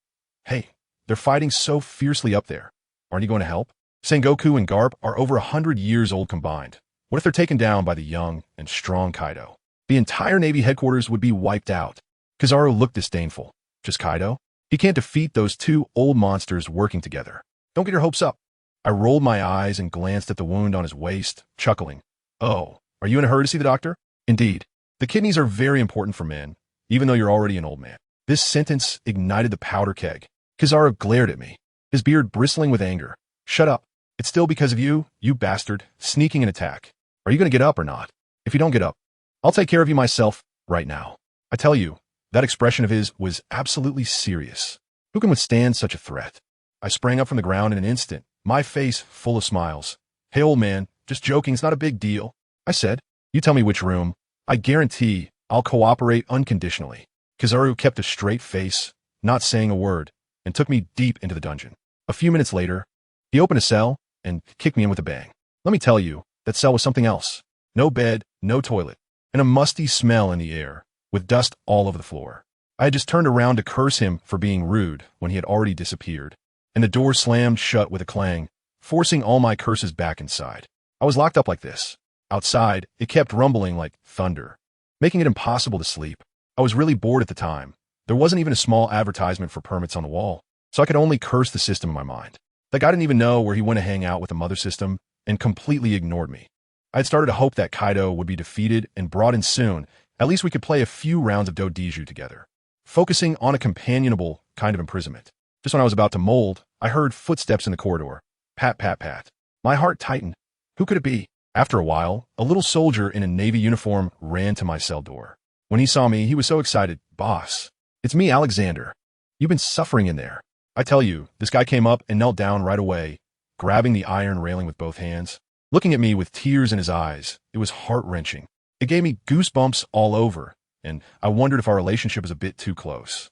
Speaker 1: "Hey, they're fighting so fiercely up there. Aren't you going to help? Sengoku and Garp are over 100 years old combined. What if they're taken down by the young and strong Kaido? The entire Navy headquarters would be wiped out." Kizaru looked disdainful. "Just Kaido? He can't defeat those 2 old monsters working together. Don't get your hopes up." I rolled my eyes and glanced at the wound on his waist, chuckling. "Oh, are you in a hurry to see the doctor?" "Indeed. The kidneys are very important for men, even though you're already an old man." This sentence ignited the powder keg. Kizaru glared at me, his beard bristling with anger. "Shut up. It's still because of you, you bastard, sneaking an attack. Are you going to get up or not? If you don't get up, I'll take care of you myself right now." I tell you, that expression of his was absolutely serious. Who can withstand such a threat? I sprang up from the ground in an instant, my face full of smiles. "Hey, old man, just joking, it's not a big deal," I said. "You tell me which room. I guarantee I'll cooperate unconditionally." Kizaru kept a straight face, not saying a word, and took me deep into the dungeon. A few minutes later, he opened a cell and kicked me in with a bang. Let me tell you, that cell was something else. No bed, no toilet, and a musty smell in the air, with dust all over the floor. I had just turned around to curse him for being rude when he had already disappeared, and the door slammed shut with a clang, forcing all my curses back inside. I was locked up like this. Outside, it kept rumbling like thunder, making it impossible to sleep. I was really bored at the time. There wasn't even a small advertisement for permits on the wall, so I could only curse the system in my mind. The guy didn't even know where he went to hang out with the mother system and completely ignored me. I had started to hope that Kaido would be defeated and brought in soon. At least we could play a few rounds of Dodiju together, focusing on a companionable kind of imprisonment. Just when I was about to mold, I heard footsteps in the corridor. Pat, pat, pat. My heart tightened. Who could it be? After a while, a little soldier in a Navy uniform ran to my cell door. When he saw me, he was so excited. "Boss, it's me, Alexander. You've been suffering in there." I tell you, this guy came up and knelt down right away, grabbing the iron railing with both hands, looking at me with tears in his eyes. It was heart-wrenching. It gave me goosebumps all over, and I wondered if our relationship was a bit too close.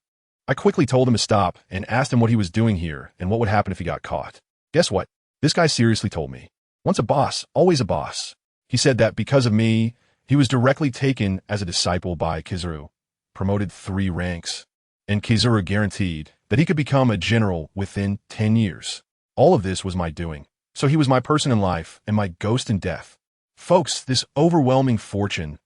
Speaker 1: I quickly told him to stop and asked him what he was doing here and what would happen if he got caught. Guess what? This guy seriously told me. Once a boss, always a boss. He said that because of me, he was directly taken as a disciple by Kizaru, promoted 3 ranks, and Kizaru guaranteed that he could become a general within 10 years. All of this was my doing, so he was my person in life and my ghost in death. Folks, this overwhelming fortune,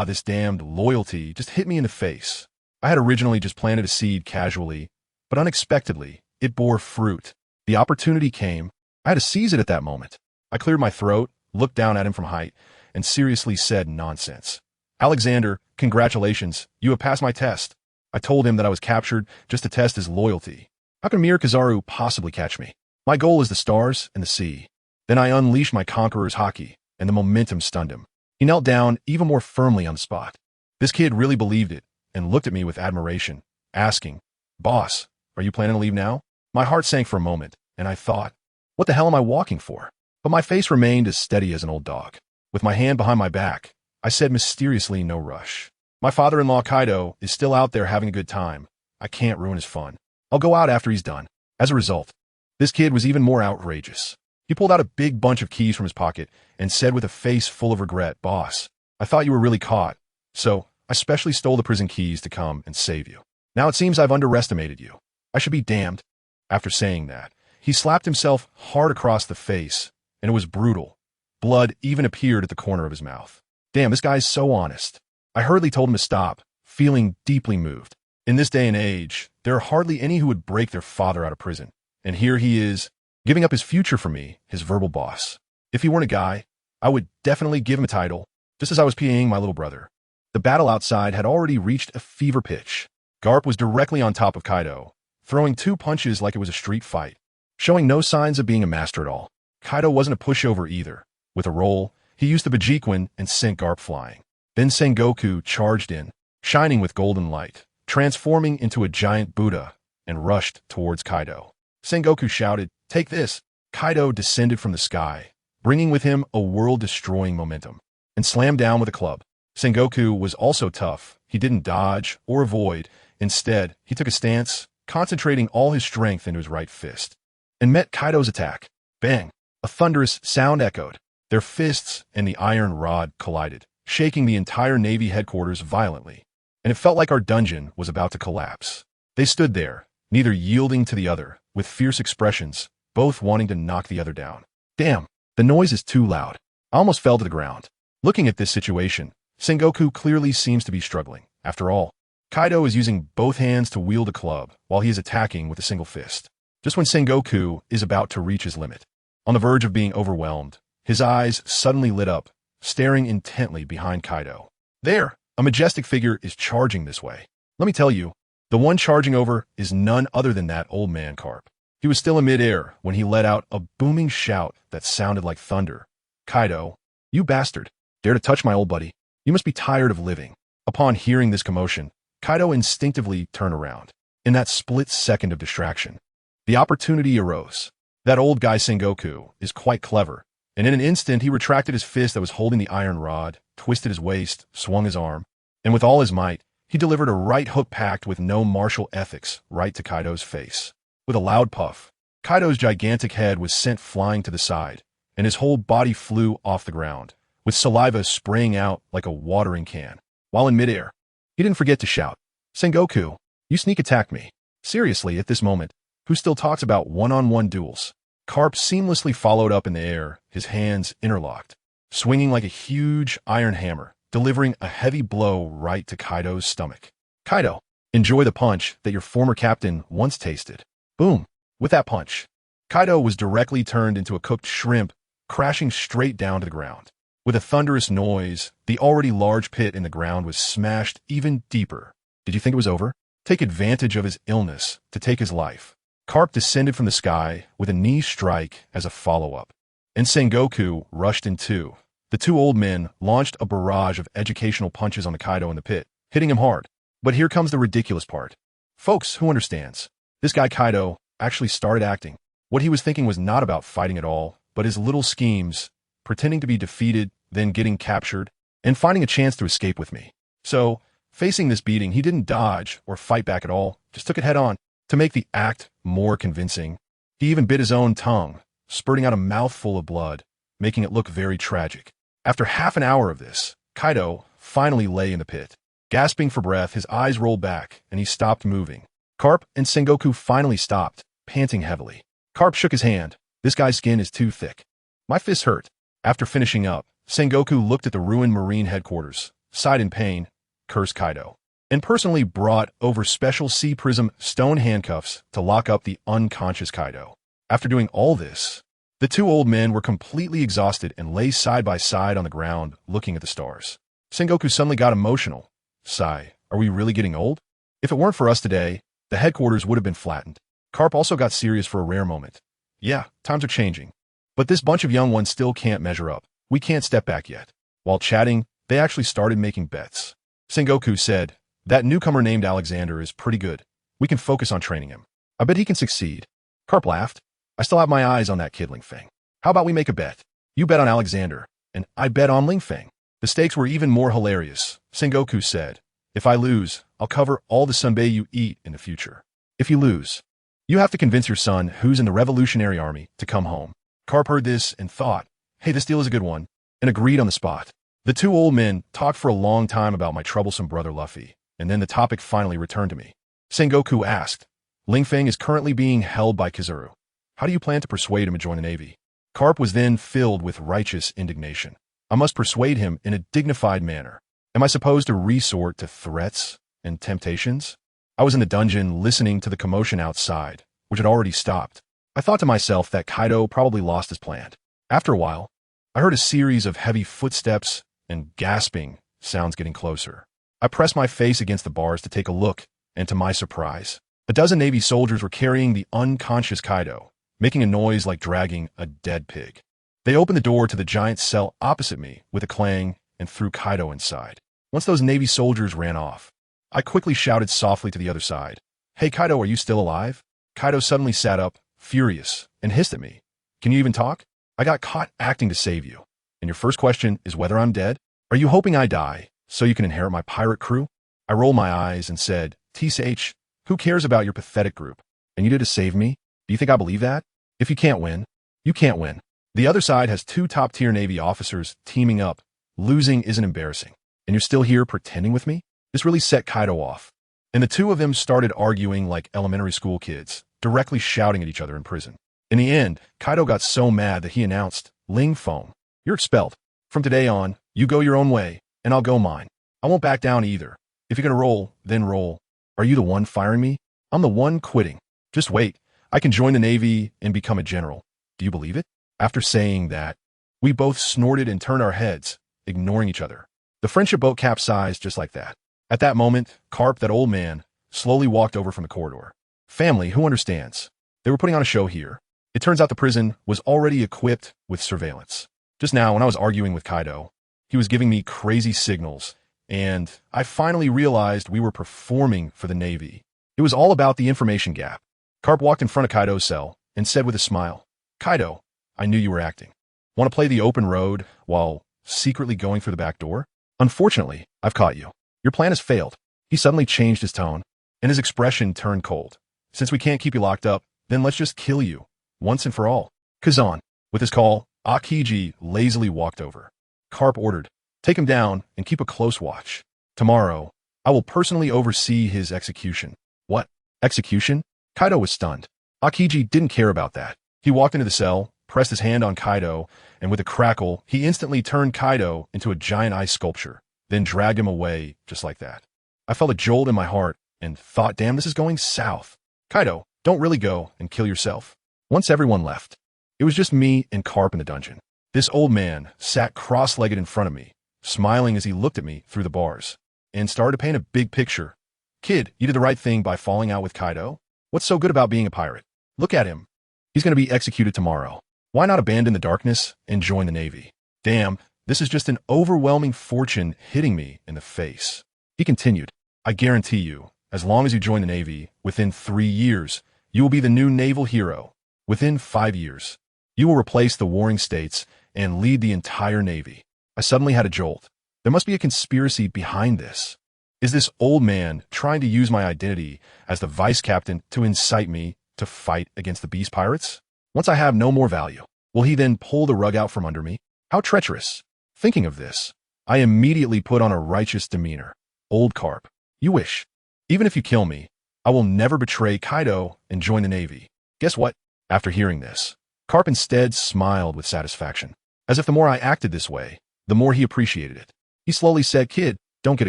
Speaker 1: this damned loyalty just hit me in the face. I had originally just planted a seed casually, but unexpectedly, it bore fruit. The opportunity came. I had to seize it at that moment. I cleared my throat, looked down at him from height, and seriously said nonsense. "Alexander, congratulations, you have passed my test." I told him that I was captured just to test his loyalty. How can mere Kizaru possibly catch me? My goal is the stars and the sea. Then I unleashed my conqueror's haki, and the momentum stunned him. He knelt down even more firmly on the spot. This kid really believed it, and looked at me with admiration, asking, "Boss, are you planning to leave now?" My heart sank for a moment, and I thought, what the hell am I walking for? But my face remained as steady as an old dog. With my hand behind my back, I said mysteriously, "No rush. My father-in-law Kaido is still out there having a good time. I can't ruin his fun. I'll go out after he's done." As a result, this kid was even more outrageous. He pulled out a big bunch of keys from his pocket and said with a face full of regret, "Boss, I thought you were really caught, so I specially stole the prison keys to come and save you. Now it seems I've underestimated you. I should be damned." After saying that, he slapped himself hard across the face, and it was brutal. Blood even appeared at the corner of his mouth. Damn, this guy's so honest. I hurriedly told him to stop, feeling deeply moved. In this day and age, there are hardly any who would break their father out of prison. And here he is, giving up his future for me, his verbal boss. If he weren't a guy, I would definitely give him a title, just as I was PAing my little brother. The battle outside had already reached a fever pitch. Garp was directly on top of Kaido, throwing 2 punches like it was a street fight, showing no signs of being a master at all. Kaido wasn't a pushover either. With a roll, he used the Bajiquin and sent Garp flying. Then Sengoku charged in, shining with golden light, transforming into a giant Buddha, and rushed towards Kaido. Sengoku shouted, "Take this!" Kaido descended from the sky, bringing with him a world-destroying momentum, and slammed down with a club. Sengoku was also tough. He didn't dodge or avoid. Instead, he took a stance, concentrating all his strength into his right fist, and met Kaido's attack. Bang! A thunderous sound echoed. Their fists and the iron rod collided, shaking the entire Navy headquarters violently, and it felt like our dungeon was about to collapse. They stood there, neither yielding to the other, with fierce expressions, both wanting to knock the other down. Damn, the noise is too loud. I almost fell to the ground. Looking at this situation, Sengoku clearly seems to be struggling. After all, Kaido is using both hands to wield a club while he is attacking with a single fist. Just when Sengoku is about to reach his limit, on the verge of being overwhelmed, his eyes suddenly lit up, staring intently behind Kaido. There, a majestic figure is charging this way. Let me tell you, the one charging over is none other than that old man Carp. He was still in midair when he let out a booming shout that sounded like thunder. Kaido, you bastard, dare to touch my old buddy. You must be tired of living. Upon hearing this commotion, Kaido instinctively turned around. In that split second of distraction, the opportunity arose. That old guy Sengoku is quite clever, and in an instant he retracted his fist that was holding the iron rod, twisted his waist, swung his arm, and with all his might, he delivered a right hook packed with no martial ethics right to Kaido's face. With a loud puff, Kaido's gigantic head was sent flying to the side, and his whole body flew off the ground, with saliva spraying out like a watering can. While in midair, he didn't forget to shout, Sengoku, you sneak attacked me. Seriously, at this moment, who still talks about one-on-one duels? Carp seamlessly followed up in the air, his hands interlocked, swinging like a huge iron hammer, delivering a heavy blow right to Kaido's stomach. Kaido, enjoy the punch that your former captain once tasted. Boom! With that punch, Kaido was directly turned into a cooked shrimp, crashing straight down to the ground. With a thunderous noise, the already large pit in the ground was smashed even deeper. Did you think it was over? Take advantage of his illness to take his life. Carp descended from the sky with a knee strike as a follow-up, and Sengoku rushed in too. The two old men launched a barrage of educational punches on the Kaido in the pit, hitting him hard. But here comes the ridiculous part. Folks, who understands? This guy Kaido actually started acting. What he was thinking was not about fighting at all, but his little schemes, pretending to be defeated, then getting captured, and finding a chance to escape with me. So, facing this beating, he didn't dodge or fight back at all, just took it head on. To make the act more convincing, he even bit his own tongue, spurting out a mouthful of blood, making it look very tragic. After half an hour of this, Kaido finally lay in the pit. Gasping for breath, his eyes rolled back, and he stopped moving. Carp and Sengoku finally stopped, panting heavily. Carp shook his hand. This guy's skin is too thick. My fists hurt. After finishing up, Sengoku looked at the ruined Marine headquarters, sighed in pain, cursed Kaido, and personally brought over special C-Prism stone handcuffs to lock up the unconscious Kaido. After doing all this, the two old men were completely exhausted and lay side by side on the ground looking at the stars. Sengoku suddenly got emotional. Sigh, are we really getting old? If it weren't for us today, the headquarters would have been flattened. Carp also got serious for a rare moment. Yeah, times are changing. But this bunch of young ones still can't measure up. We can't step back yet. While chatting, they actually started making bets. Sengoku said, that newcomer named Alexander is pretty good. We can focus on training him. I bet he can succeed. Carp laughed. I still have my eyes on that kid Ling Feng. How about we make a bet? You bet on Alexander, and I bet on Ling Feng. The stakes were even more hilarious. Sengoku said, if I lose, I'll cover all the sunbae you eat in the future. If you lose, you have to convince your son, who's in the Revolutionary Army, to come home. Carp heard this and thought, hey, this deal is a good one, and agreed on the spot. The two old men talked for a long time about my troublesome brother Luffy, and then the topic finally returned to me. Sengoku asked, Ling Feng is currently being held by Kizaru. How do you plan to persuade him to join the Navy? Carp was then filled with righteous indignation. I must persuade him in a dignified manner. Am I supposed to resort to threats and temptations? I was in the dungeon listening to the commotion outside, which had already stopped. I thought to myself that Kaido probably lost his plan. After a while, I heard a series of heavy footsteps and gasping sounds getting closer. I pressed my face against the bars to take a look, and to my surprise, a dozen Navy soldiers were carrying the unconscious Kaido, making a noise like dragging a dead pig. They opened the door to the giant cell opposite me with a clang and threw Kaido inside. Once those Navy soldiers ran off, I quickly shouted softly to the other side, Hey Kaido, are you still alive? Kaido suddenly sat up, furious, and hissed at me. Can you even talk? I got caught acting to save you. And your first question is whether I'm dead? Are you hoping I die so you can inherit my pirate crew? I rolled my eyes and said, TSH, who cares about your pathetic group? And you did to save me? Do you think I believe that? If you can't win, you can't win. The other side has 2 top-tier Navy officers teaming up. Losing isn't embarrassing. And you're still here pretending with me? This really set Kaido off. And the 2 of them started arguing like elementary school kids, directly shouting at each other in prison. In the end, Kaido got so mad that he announced, Ling, Feng, you're expelled. From today on, you go your own way, and I'll go mine. I won't back down either. If you're gonna roll, then roll. Are you the one firing me? I'm the one quitting. Just wait. I can join the Navy and become a general. Do you believe it? After saying that, we both snorted and turned our heads, ignoring each other. The friendship boat capsized just like that. At that moment, Carp, that old man, slowly walked over from the corridor. Family, who understands? They were putting on a show here. It turns out the prison was already equipped with surveillance. Just now, when I was arguing with Kaido, he was giving me crazy signals, and I finally realized we were performing for the Navy. It was all about the information gap. Carp walked in front of Kaido's cell and said with a smile, Kaido, I knew you were acting. Want to play the open road while secretly going through the back door? Unfortunately, I've caught you. Your plan has failed. He suddenly changed his tone, and his expression turned cold. Since we can't keep you locked up, then let's just kill you, once and for all. Kazan. With his call, Akiji lazily walked over. Carp ordered, take him down and keep a close watch. Tomorrow, I will personally oversee his execution. What? Execution? Kaido was stunned. Akiji didn't care about that. He walked into the cell, pressed his hand on Kaido, and with a crackle, he instantly turned Kaido into a giant ice sculpture, then dragged him away just like that. I felt a jolt in my heart and thought, damn, this is going south. Kaido, don't really go and kill yourself. Once everyone left, it was just me and Carp in the dungeon. This old man sat cross-legged in front of me, smiling as he looked at me through the bars, and started to paint a big picture. Kid, you did the right thing by falling out with Kaido. What's so good about being a pirate? Look at him. He's going to be executed tomorrow. Why not abandon the darkness and join the Navy? Damn, this is just an overwhelming fortune hitting me in the face. He continued, I guarantee you, as long as you join the Navy, within 3 years, you will be the new naval hero. Within 5 years, you will replace the warring states and lead the entire Navy. I suddenly had a jolt. There must be a conspiracy behind this. Is this old man trying to use my identity as the vice captain to incite me to fight against the beast pirates? Once I have no more value, will he then pull the rug out from under me? How treacherous. Thinking of this, I immediately put on a righteous demeanor. Old Carp, you wish. Even if you kill me, I will never betray Kaido and join the Navy. Guess what? After hearing this, Carp instead smiled with satisfaction, as if the more I acted this way, the more he appreciated it. He slowly said, Kid, don't get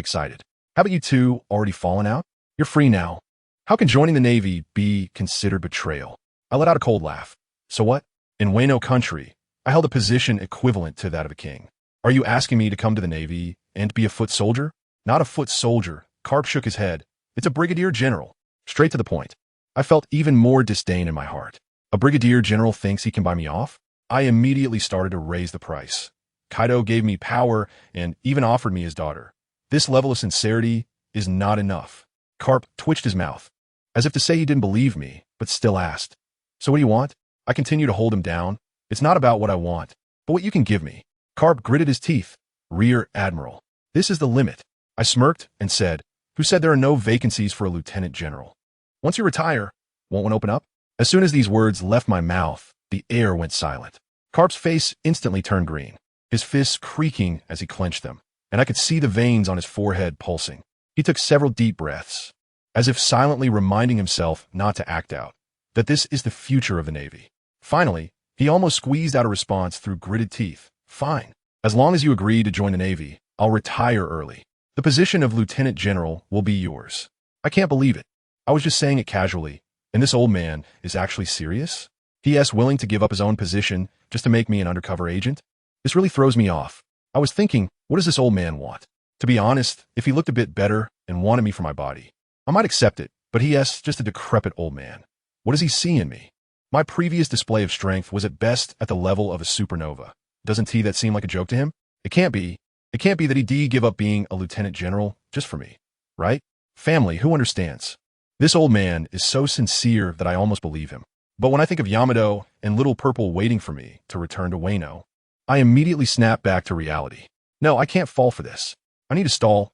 Speaker 1: excited. Haven't you two already fallen out? You're free now. How can joining the Navy be considered betrayal? I let out a cold laugh. So what? In Wano country, I held a position equivalent to that of a king. Are you asking me to come to the Navy and be a foot soldier? Not a foot soldier. Carp shook his head. It's a brigadier general. Straight to the point. I felt even more disdain in my heart. A brigadier general thinks he can buy me off? I immediately started to raise the price. Kaido gave me power and even offered me his daughter. This level of sincerity is not enough. Carp twitched his mouth, as if to say he didn't believe me, but still asked. So what do you want? I continue to hold him down. It's not about what I want, but what you can give me. Carp gritted his teeth. Rear Admiral. This is the limit. I smirked and said, who said there are no vacancies for a lieutenant general? Once you retire, won't one open up? As soon as these words left my mouth, the air went silent. Carp's face instantly turned green, his fists creaking as he clenched them, and I could see the veins on his forehead pulsing. He took several deep breaths, as if silently reminding himself not to act out, that this is the future of the Navy. Finally, he almost squeezed out a response through gritted teeth. Fine. As long as you agree to join the Navy, I'll retire early. The position of lieutenant general will be yours. I can't believe it. I was just saying it casually, and this old man is actually serious? P.S. willing to give up his own position just to make me an undercover agent? This really throws me off. I was thinking, what does this old man want? To be honest, if he looked a bit better and wanted me for my body, I might accept it, but he is just a decrepit old man. What does he see in me? My previous display of strength was at best at the level of a supernova. Doesn't that seem like a joke to him? It can't be. It can't be that he'd give up being a lieutenant general just for me, right? Family, who understands? This old man is so sincere that I almost believe him. But when I think of Yamato and Little Purple waiting for me to return to Wano, I immediately snap back to reality. No, I can't fall for this. I need to stall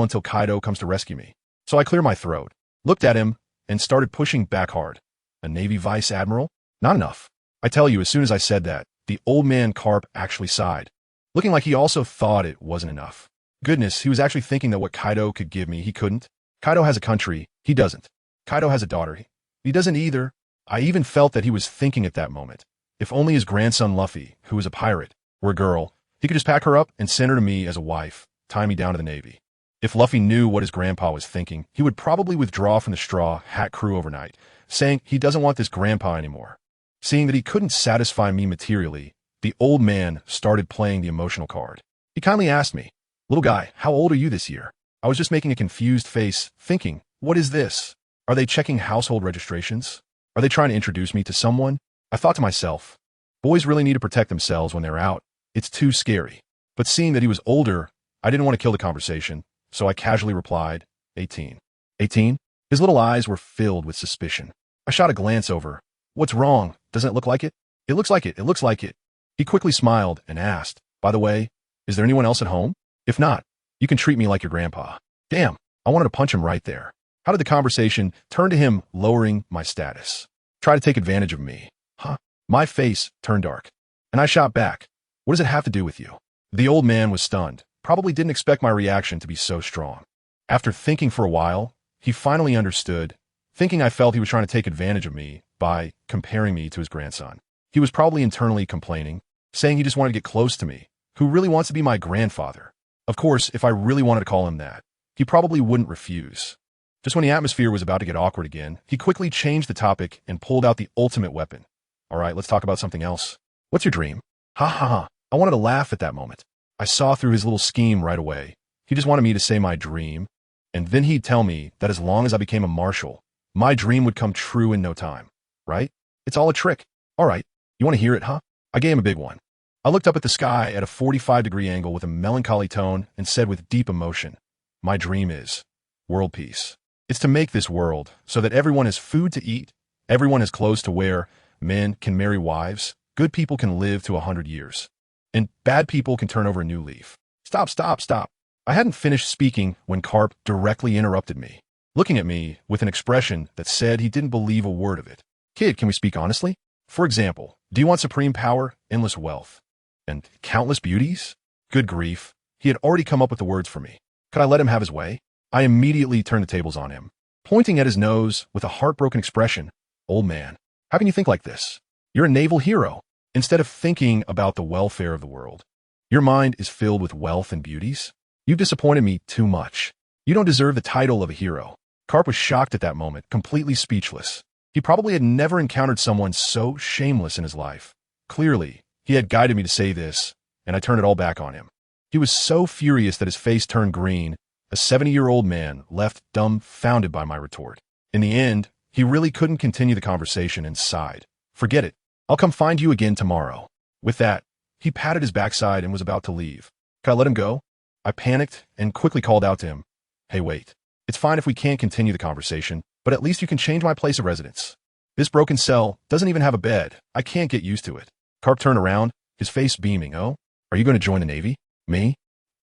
Speaker 1: until Kaido comes to rescue me. So I clear my throat, looked at him, and started pushing back hard. A Navy Vice Admiral? Not enough. I tell you, as soon as I said that, the old man Carp actually sighed, looking like he also thought it wasn't enough. Goodness, he was actually thinking that what Kaido could give me, he couldn't. Kaido has a country, he doesn't. Kaido has a daughter, he doesn't either. I even felt that he was thinking at that moment, if only his grandson Luffy, who was a pirate, were a girl, he could just pack her up and send her to me as a wife, tie me down to the Navy. If Luffy knew what his grandpa was thinking, he would probably withdraw from the Straw Hat crew overnight, saying he doesn't want this grandpa anymore. Seeing that he couldn't satisfy me materially, the old man started playing the emotional card. He kindly asked me, "Little guy, how old are you this year?" I was just making a confused face, thinking, what is this? Are they checking household registrations? Are they trying to introduce me to someone? I thought to myself, boys really need to protect themselves when they're out. It's too scary. But seeing that he was older, I didn't want to kill the conversation, so I casually replied, 18. 18? His little eyes were filled with suspicion. I shot a glance over. What's wrong? Doesn't it look like it? It looks like it. It looks like it. He quickly smiled and asked, by the way, is there anyone else at home? If not, you can treat me like your grandpa. Damn, I wanted to punch him right there. How did the conversation turn to him lowering my status? Try to take advantage of me. Huh? My face turned dark, and I shot back. What does it have to do with you? The old man was stunned, probably didn't expect my reaction to be so strong. After thinking for a while, he finally understood, thinking I felt he was trying to take advantage of me by comparing me to his grandson. He was probably internally complaining, saying he just wanted to get close to me, who really wants to be my grandfather. Of course, if I really wanted to call him that, he probably wouldn't refuse. Just when the atmosphere was about to get awkward again, he quickly changed the topic and pulled out the ultimate weapon. All right, let's talk about something else. What's your dream? Ha ha ha. I wanted to laugh at that moment. I saw through his little scheme right away. He just wanted me to say my dream, and then he'd tell me that as long as I became a marshal, my dream would come true in no time. Right? It's all a trick. All right, you want to hear it, huh? I gave him a big one. I looked up at the sky at a 45-degree angle with a melancholy tone and said with deep emotion, my dream is world peace. It's to make this world so that everyone has food to eat, everyone has clothes to wear, men can marry wives, good people can live to 100 years, and bad people can turn over a new leaf. Stop, stop, stop. I hadn't finished speaking when Carp directly interrupted me, looking at me with an expression that said he didn't believe a word of it. Kid, can we speak honestly? For example, do you want supreme power, endless wealth, and countless beauties? Good grief. He had already come up with the words for me. Could I let him have his way? I immediately turned the tables on him, pointing at his nose with a heartbroken expression. Old man, how can you think like this? You're a naval hero. Instead of thinking about the welfare of the world, your mind is filled with wealth and beauties. You've disappointed me too much. You don't deserve the title of a hero. Carp was shocked at that moment, completely speechless. He probably had never encountered someone so shameless in his life. Clearly, he had guided me to say this, and I turned it all back on him. He was so furious that his face turned green, a 70-year-old man left dumbfounded by my retort. In the end, he really couldn't continue the conversation and sighed. Forget it. I'll come find you again tomorrow. With that, he patted his backside and was about to leave. Could I let him go? I panicked and quickly called out to him. Hey, wait. It's fine if we can't continue the conversation, but at least you can change my place of residence. This broken cell doesn't even have a bed. I can't get used to it. Carp turned around, his face beaming. Oh, are you going to join the Navy? Me?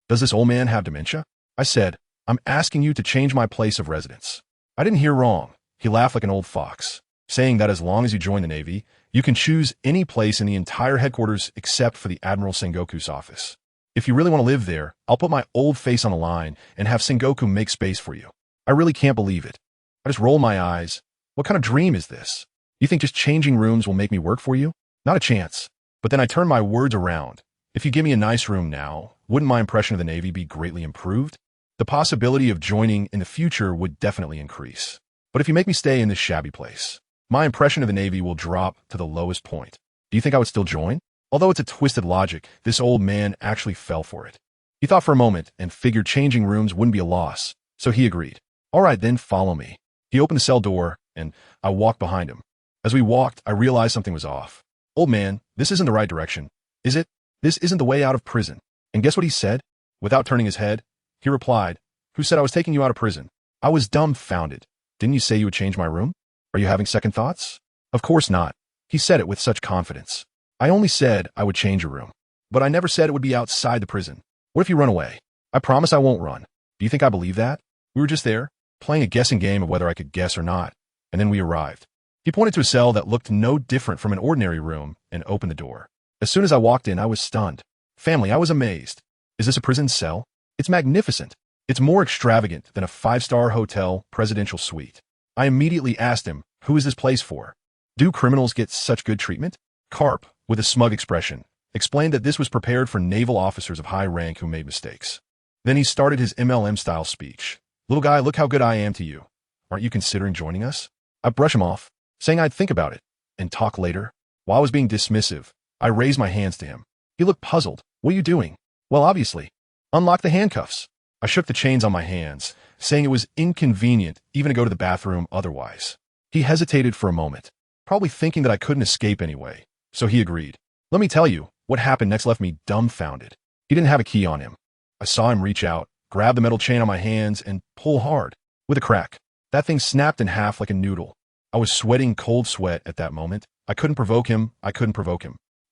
Speaker 1: Does this old man have dementia? I said, I'm asking you to change my place of residence. I didn't hear wrong. He laughed like an old fox, saying that as long as you join the Navy, you can choose any place in the entire headquarters except for the Admiral Sengoku's office. If you really want to live there, I'll put my old face on the line and have Sengoku make space for you. I really can't believe it. I just rolled my eyes. What kind of dream is this? You think just changing rooms will make me work for you? Not a chance. But then I turned my words around. If you give me a nice room now, wouldn't my impression of the Navy be greatly improved? The possibility of joining in the future would definitely increase. But if you make me stay in this shabby place, my impression of the Navy will drop to the lowest point. Do you think I would still join? Although it's a twisted logic, this old man actually fell for it. He thought for a moment and figured changing rooms wouldn't be a loss, so he agreed. All right, then follow me. He opened the cell door, and I walked behind him. As we walked, I realized something was off. Old man, this isn't the right direction, is it? This isn't the way out of prison. And guess what he said? Without turning his head, he replied, Who said I was taking you out of prison? I was dumbfounded. Didn't you say you would change my room? Are you having second thoughts? Of course not. He said it with such confidence. I only said I would change your room. But I never said it would be outside the prison. What if you run away? I promise I won't run. Do you think I believe that? We were just there, playing a guessing game of whether I could guess or not. And then we arrived. He pointed to a cell that looked no different from an ordinary room and opened the door. As soon as I walked in, I was stunned. Family, I was amazed. Is this a prison cell? It's magnificent. It's more extravagant than a five-star hotel presidential suite. I immediately asked him, who is this place for? Do criminals get such good treatment? Carp, with a smug expression, explained that this was prepared for naval officers of high rank who made mistakes. Then he started his MLM-style speech. Little guy, look how good I am to you. Aren't you considering joining us? I brush him off, saying I'd think about it and talk later. While I was being dismissive, I raised my hands to him. He looked puzzled. What are you doing? Well, obviously. Unlock the handcuffs. I shook the chains on my hands, saying it was inconvenient even to go to the bathroom otherwise. He hesitated for a moment, probably thinking that I couldn't escape anyway, so he agreed. Let me tell you, what happened next left me dumbfounded. He didn't have a key on him. I saw him reach out, grab the metal chain on my hands, and pull hard. With a crack, that thing snapped in half like a noodle. I was sweating cold sweat at that moment. I couldn't provoke him.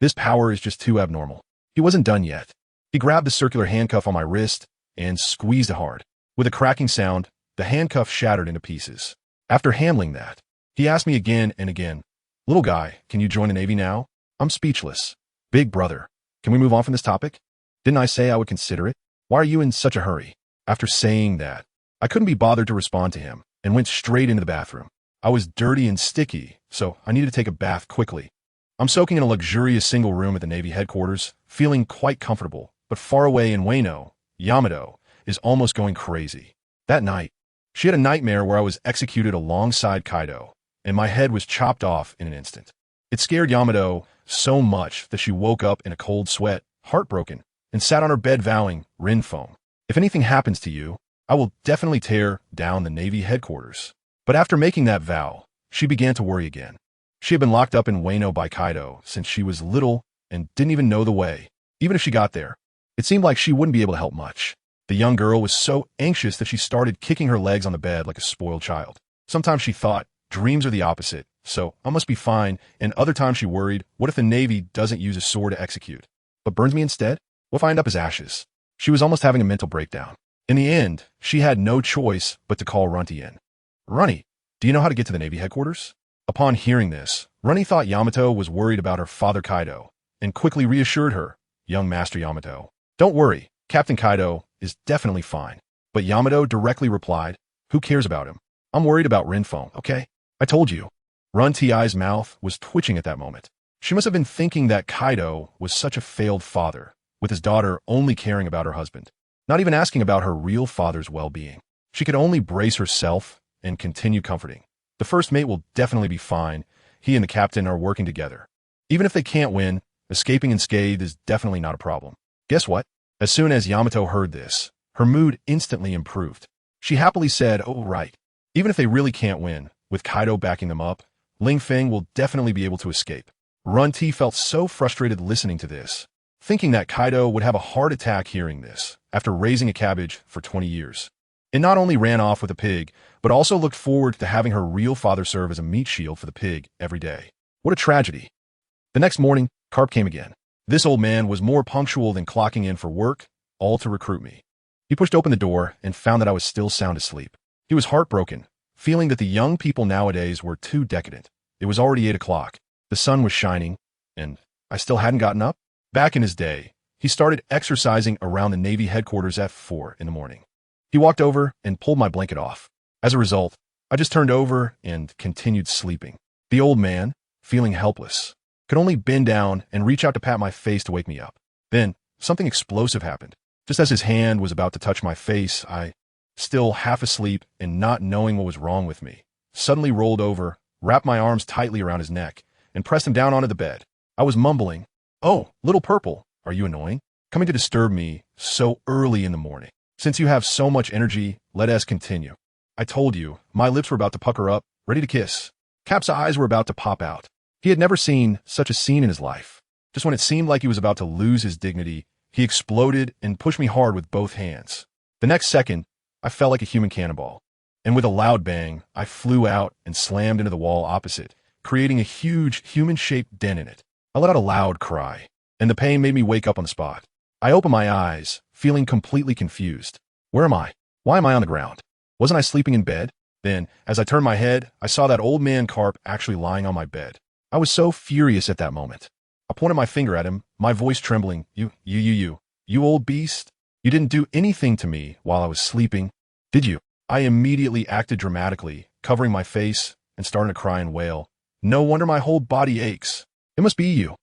Speaker 1: This power is just too abnormal. He wasn't done yet. He grabbed the circular handcuff on my wrist and squeezed it hard. With a cracking sound, the handcuff shattered into pieces. After handling that, he asked me again and again, little guy, can you join the Navy now? I'm speechless. Big brother, can we move on from this topic? Didn't I say I would consider it? Why are you in such a hurry? After saying that, I couldn't be bothered to respond to him and went straight into the bathroom. I was dirty and sticky, so I needed to take a bath quickly. I'm soaking in a luxurious single room at the Navy headquarters, feeling quite comfortable, but far away in Wano, Yamato is almost going crazy. That night, she had a nightmare where I was executed alongside Kaido, and my head was chopped off in an instant. It scared Yamato so much that she woke up in a cold sweat, heartbroken, and sat on her bed vowing, Feng, if anything happens to you, I will definitely tear down the Navy headquarters. But after making that vow, she began to worry again. She had been locked up in Wano by Kaido since she was little and didn't even know the way. Even if she got there, it seemed like she wouldn't be able to help much. The young girl was so anxious that she started kicking her legs on the bed like a spoiled child. Sometimes she thought, dreams are the opposite, so I must be fine, and other times she worried, what if the Navy doesn't use a sword to execute, but burns me instead? What if I end up as ashes? She was almost having a mental breakdown. In the end, she had no choice but to call Runty in. Runny, do you know how to get to the Navy headquarters? Upon hearing this, Runny thought Yamato was worried about her father Kaido, and quickly reassured her, young Master Yamato. Don't worry, Captain Kaido is definitely fine. But Yamato directly replied, who cares about him? I'm worried about Feng, okay? I told you. Run-Ti's mouth was twitching at that moment. She must have been thinking that Kaido was such a failed father, with his daughter only caring about her husband, not even asking about her real father's well-being. She could only brace herself and continue comforting. The first mate will definitely be fine. He and the captain are working together. Even if they can't win, escaping unscathed is definitely not a problem. Guess what? As soon as Yamato heard this, her mood instantly improved. She happily said, oh right, even if they really can't win, with Kaido backing them up, Feng will definitely be able to escape. Run-T felt so frustrated listening to this, thinking that Kaido would have a heart attack hearing this after raising a cabbage for 20 years. It not only ran off with a pig, but also looked forward to having her real father serve as a meat shield for the pig every day. What a tragedy. The next morning, Carp came again. This old man was more punctual than clocking in for work, all to recruit me. He pushed open the door and found that I was still sound asleep. He was heartbroken, feeling that the young people nowadays were too decadent. It was already 8 o'clock. The sun was shining, and I still hadn't gotten up. Back in his day, he started exercising around the Navy headquarters at 4 in the morning. He walked over and pulled my blanket off. As a result, I just turned over and continued sleeping. The old man, feeling helpless, could only bend down and reach out to pat my face to wake me up. Then, something explosive happened. Just as his hand was about to touch my face, I, still half asleep and not knowing what was wrong with me, suddenly rolled over, wrapped my arms tightly around his neck, and pressed him down onto the bed. I was mumbling, "Oh, little purple, are you annoying? Coming to disturb me so early in the morning. Since you have so much energy, let us continue." I told you, my lips were about to pucker up, ready to kiss. Cap's eyes were about to pop out. He had never seen such a scene in his life. Just when it seemed like he was about to lose his dignity, he exploded and pushed me hard with both hands. The next second, I felt like a human cannonball. And with a loud bang, I flew out and slammed into the wall opposite, creating a huge, human-shaped dent in it. I let out a loud cry, and the pain made me wake up on the spot. I opened my eyes, feeling completely confused. Where am I? Why am I on the ground? Wasn't I sleeping in bed? Then, as I turned my head, I saw that old man Carp actually lying on my bed. I was so furious at that moment. I pointed my finger at him, my voice trembling. You old beast. You didn't do anything to me while I was sleeping, did you? I immediately acted dramatically, covering my face and starting to cry and wail. No wonder my whole body aches. It must be you.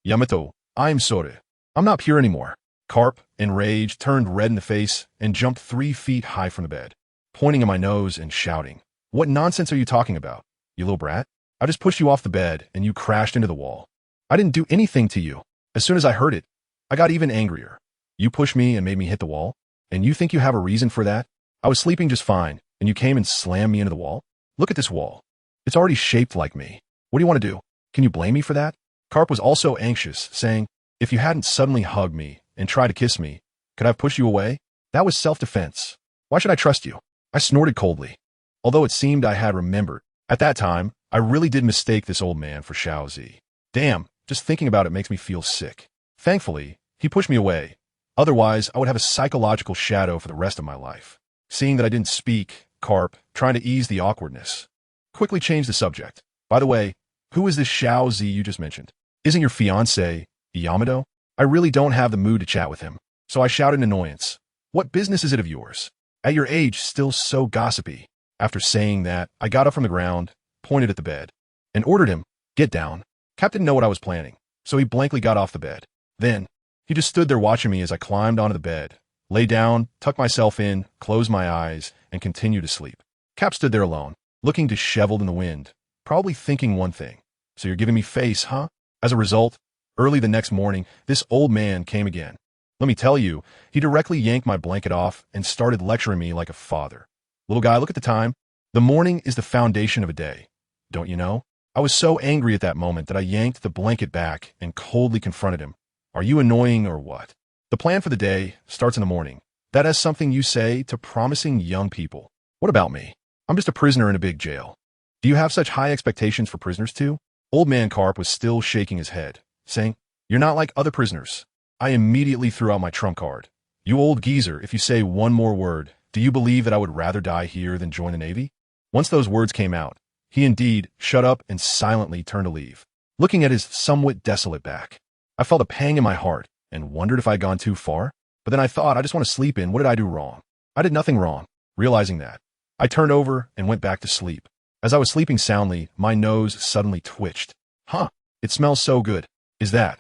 Speaker 1: Yamato, I'm sorry. I'm not pure anymore. Carp, enraged, turned red in the face and jumped 3 feet high from the bed, pointing at my nose and shouting, "What nonsense are you talking about, you little brat? I just pushed you off the bed and you crashed into the wall. I didn't do anything to you. As soon as I heard it, I got even angrier. You pushed me and made me hit the wall, and you think you have a reason for that? I was sleeping just fine, and you came and slammed me into the wall? Look at this wall. It's already shaped like me. What do you want to do? Can you blame me for that?" Carp was also anxious, saying, "If you hadn't suddenly hugged me and tried to kiss me, could I have pushed you away? That was self-defense. Why should I trust you?" I snorted coldly, although it seemed I had remembered. At that time, I really did mistake this old man for Xiaozi. Damn, just thinking about it makes me feel sick. Thankfully, he pushed me away. Otherwise, I would have a psychological shadow for the rest of my life. Seeing that I didn't speak, Carp, trying to ease the awkwardness, quickly changed the subject. "By the way, who is this Xiaozi you just mentioned? Isn't your fiancé, Yamato? I really don't have the mood to chat with him." So I shouted in annoyance, "What business is it of yours? At your age, still so gossipy." After saying that, I got up from the ground, pointed at the bed, and ordered him, "Get down." Cap didn't know what I was planning, so he blankly got off the bed. Then, he just stood there watching me as I climbed onto the bed, lay down, tucked myself in, closed my eyes, and continued to sleep. Cap stood there alone, looking disheveled in the wind, probably thinking one thing. "So you're giving me face, huh?" As a result, early the next morning, this old man came again. Let me tell you, he directly yanked my blanket off and started lecturing me like a father. "Little guy, look at the time. The morning is the foundation of a day. Don't you know?" I was so angry at that moment that I yanked the blanket back and coldly confronted him. "Are you annoying or what? The plan for the day starts in the morning. That is something you say to promising young people. What about me? I'm just a prisoner in a big jail. Do you have such high expectations for prisoners too?" Old man Carp was still shaking his head, saying, "You're not like other prisoners." I immediately threw out my trump card. "You old geezer, if you say one more word, do you believe that I would rather die here than join the Navy?" Once those words came out, he indeed shut up and silently turned to leave, looking at his somewhat desolate back. I felt a pang in my heart and wondered if I had gone too far. But then I thought, I just want to sleep in. What did I do wrong? I did nothing wrong. Realizing that, I turned over and went back to sleep. As I was sleeping soundly, my nose suddenly twitched. It smells so good. Is that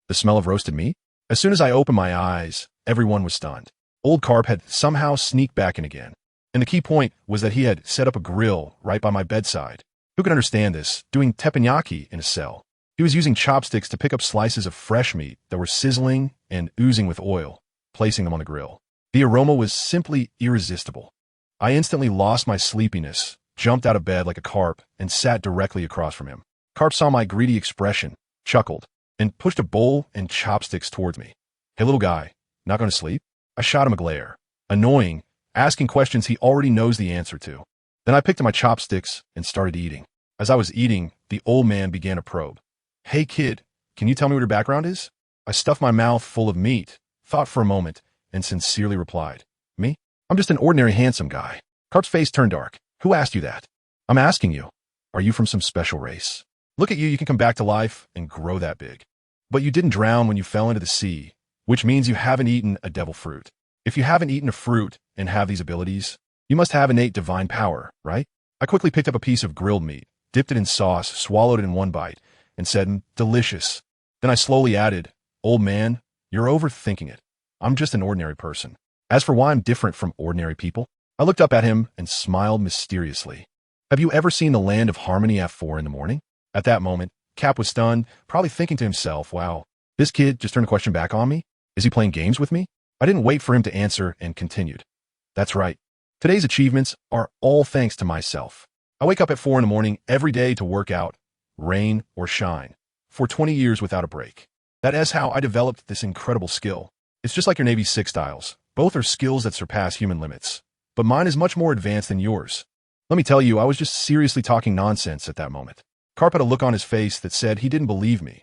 Speaker 1: the smell of roasted meat? As soon as I opened my eyes, everyone was stunned. Old Carp had somehow sneaked back in again. And the key point was that he had set up a grill right by my bedside. Who could understand this, doing teppanyaki in a cell? He was using chopsticks to pick up slices of fresh meat that were sizzling and oozing with oil, placing them on the grill. The aroma was simply irresistible. I instantly lost my sleepiness, jumped out of bed like a carp, and sat directly across from him. Carp saw my greedy expression, chuckled, and pushed a bowl and chopsticks towards me. "Hey, little guy, not going to sleep?" I shot him a glare, annoying, asking questions he already knows the answer to. Then I picked up my chopsticks and started eating. As I was eating, the old man began to probe. "Hey, kid, can you tell me what your background is?" I stuffed my mouth full of meat, thought for a moment, and sincerely replied, "Me? I'm just an ordinary handsome guy." Carp's face turned dark. "Who asked you that?" "I'm asking you. Are you from some special race? Look at you, you can come back to life and grow that big. But you didn't drown when you fell into the sea, which means you haven't eaten a devil fruit. If you haven't eaten a fruit and have these abilities, you must have innate divine power, right?" I quickly picked up a piece of grilled meat, dipped it in sauce, swallowed it in one bite, and said, "Delicious." Then I slowly added, "Old man, you're overthinking it. I'm just an ordinary person. As for why I'm different from ordinary people," I looked up at him and smiled mysteriously. "Have you ever seen the Land of Harmony at 4 in the morning?" At that moment, Cap was stunned, probably thinking to himself, "Wow, this kid just turned the question back on me? Is he playing games with me?" I didn't wait for him to answer and continued. "That's right. Today's achievements are all thanks to myself. I wake up at 4 in the morning every day to work out, rain or shine, for 20 years without a break. That is how I developed this incredible skill. It's just like your Navy's 6 styles. Both are skills that surpass human limits. But mine is much more advanced than yours." Let me tell you, I was just seriously talking nonsense at that moment. Carp had a look on his face that said he didn't believe me.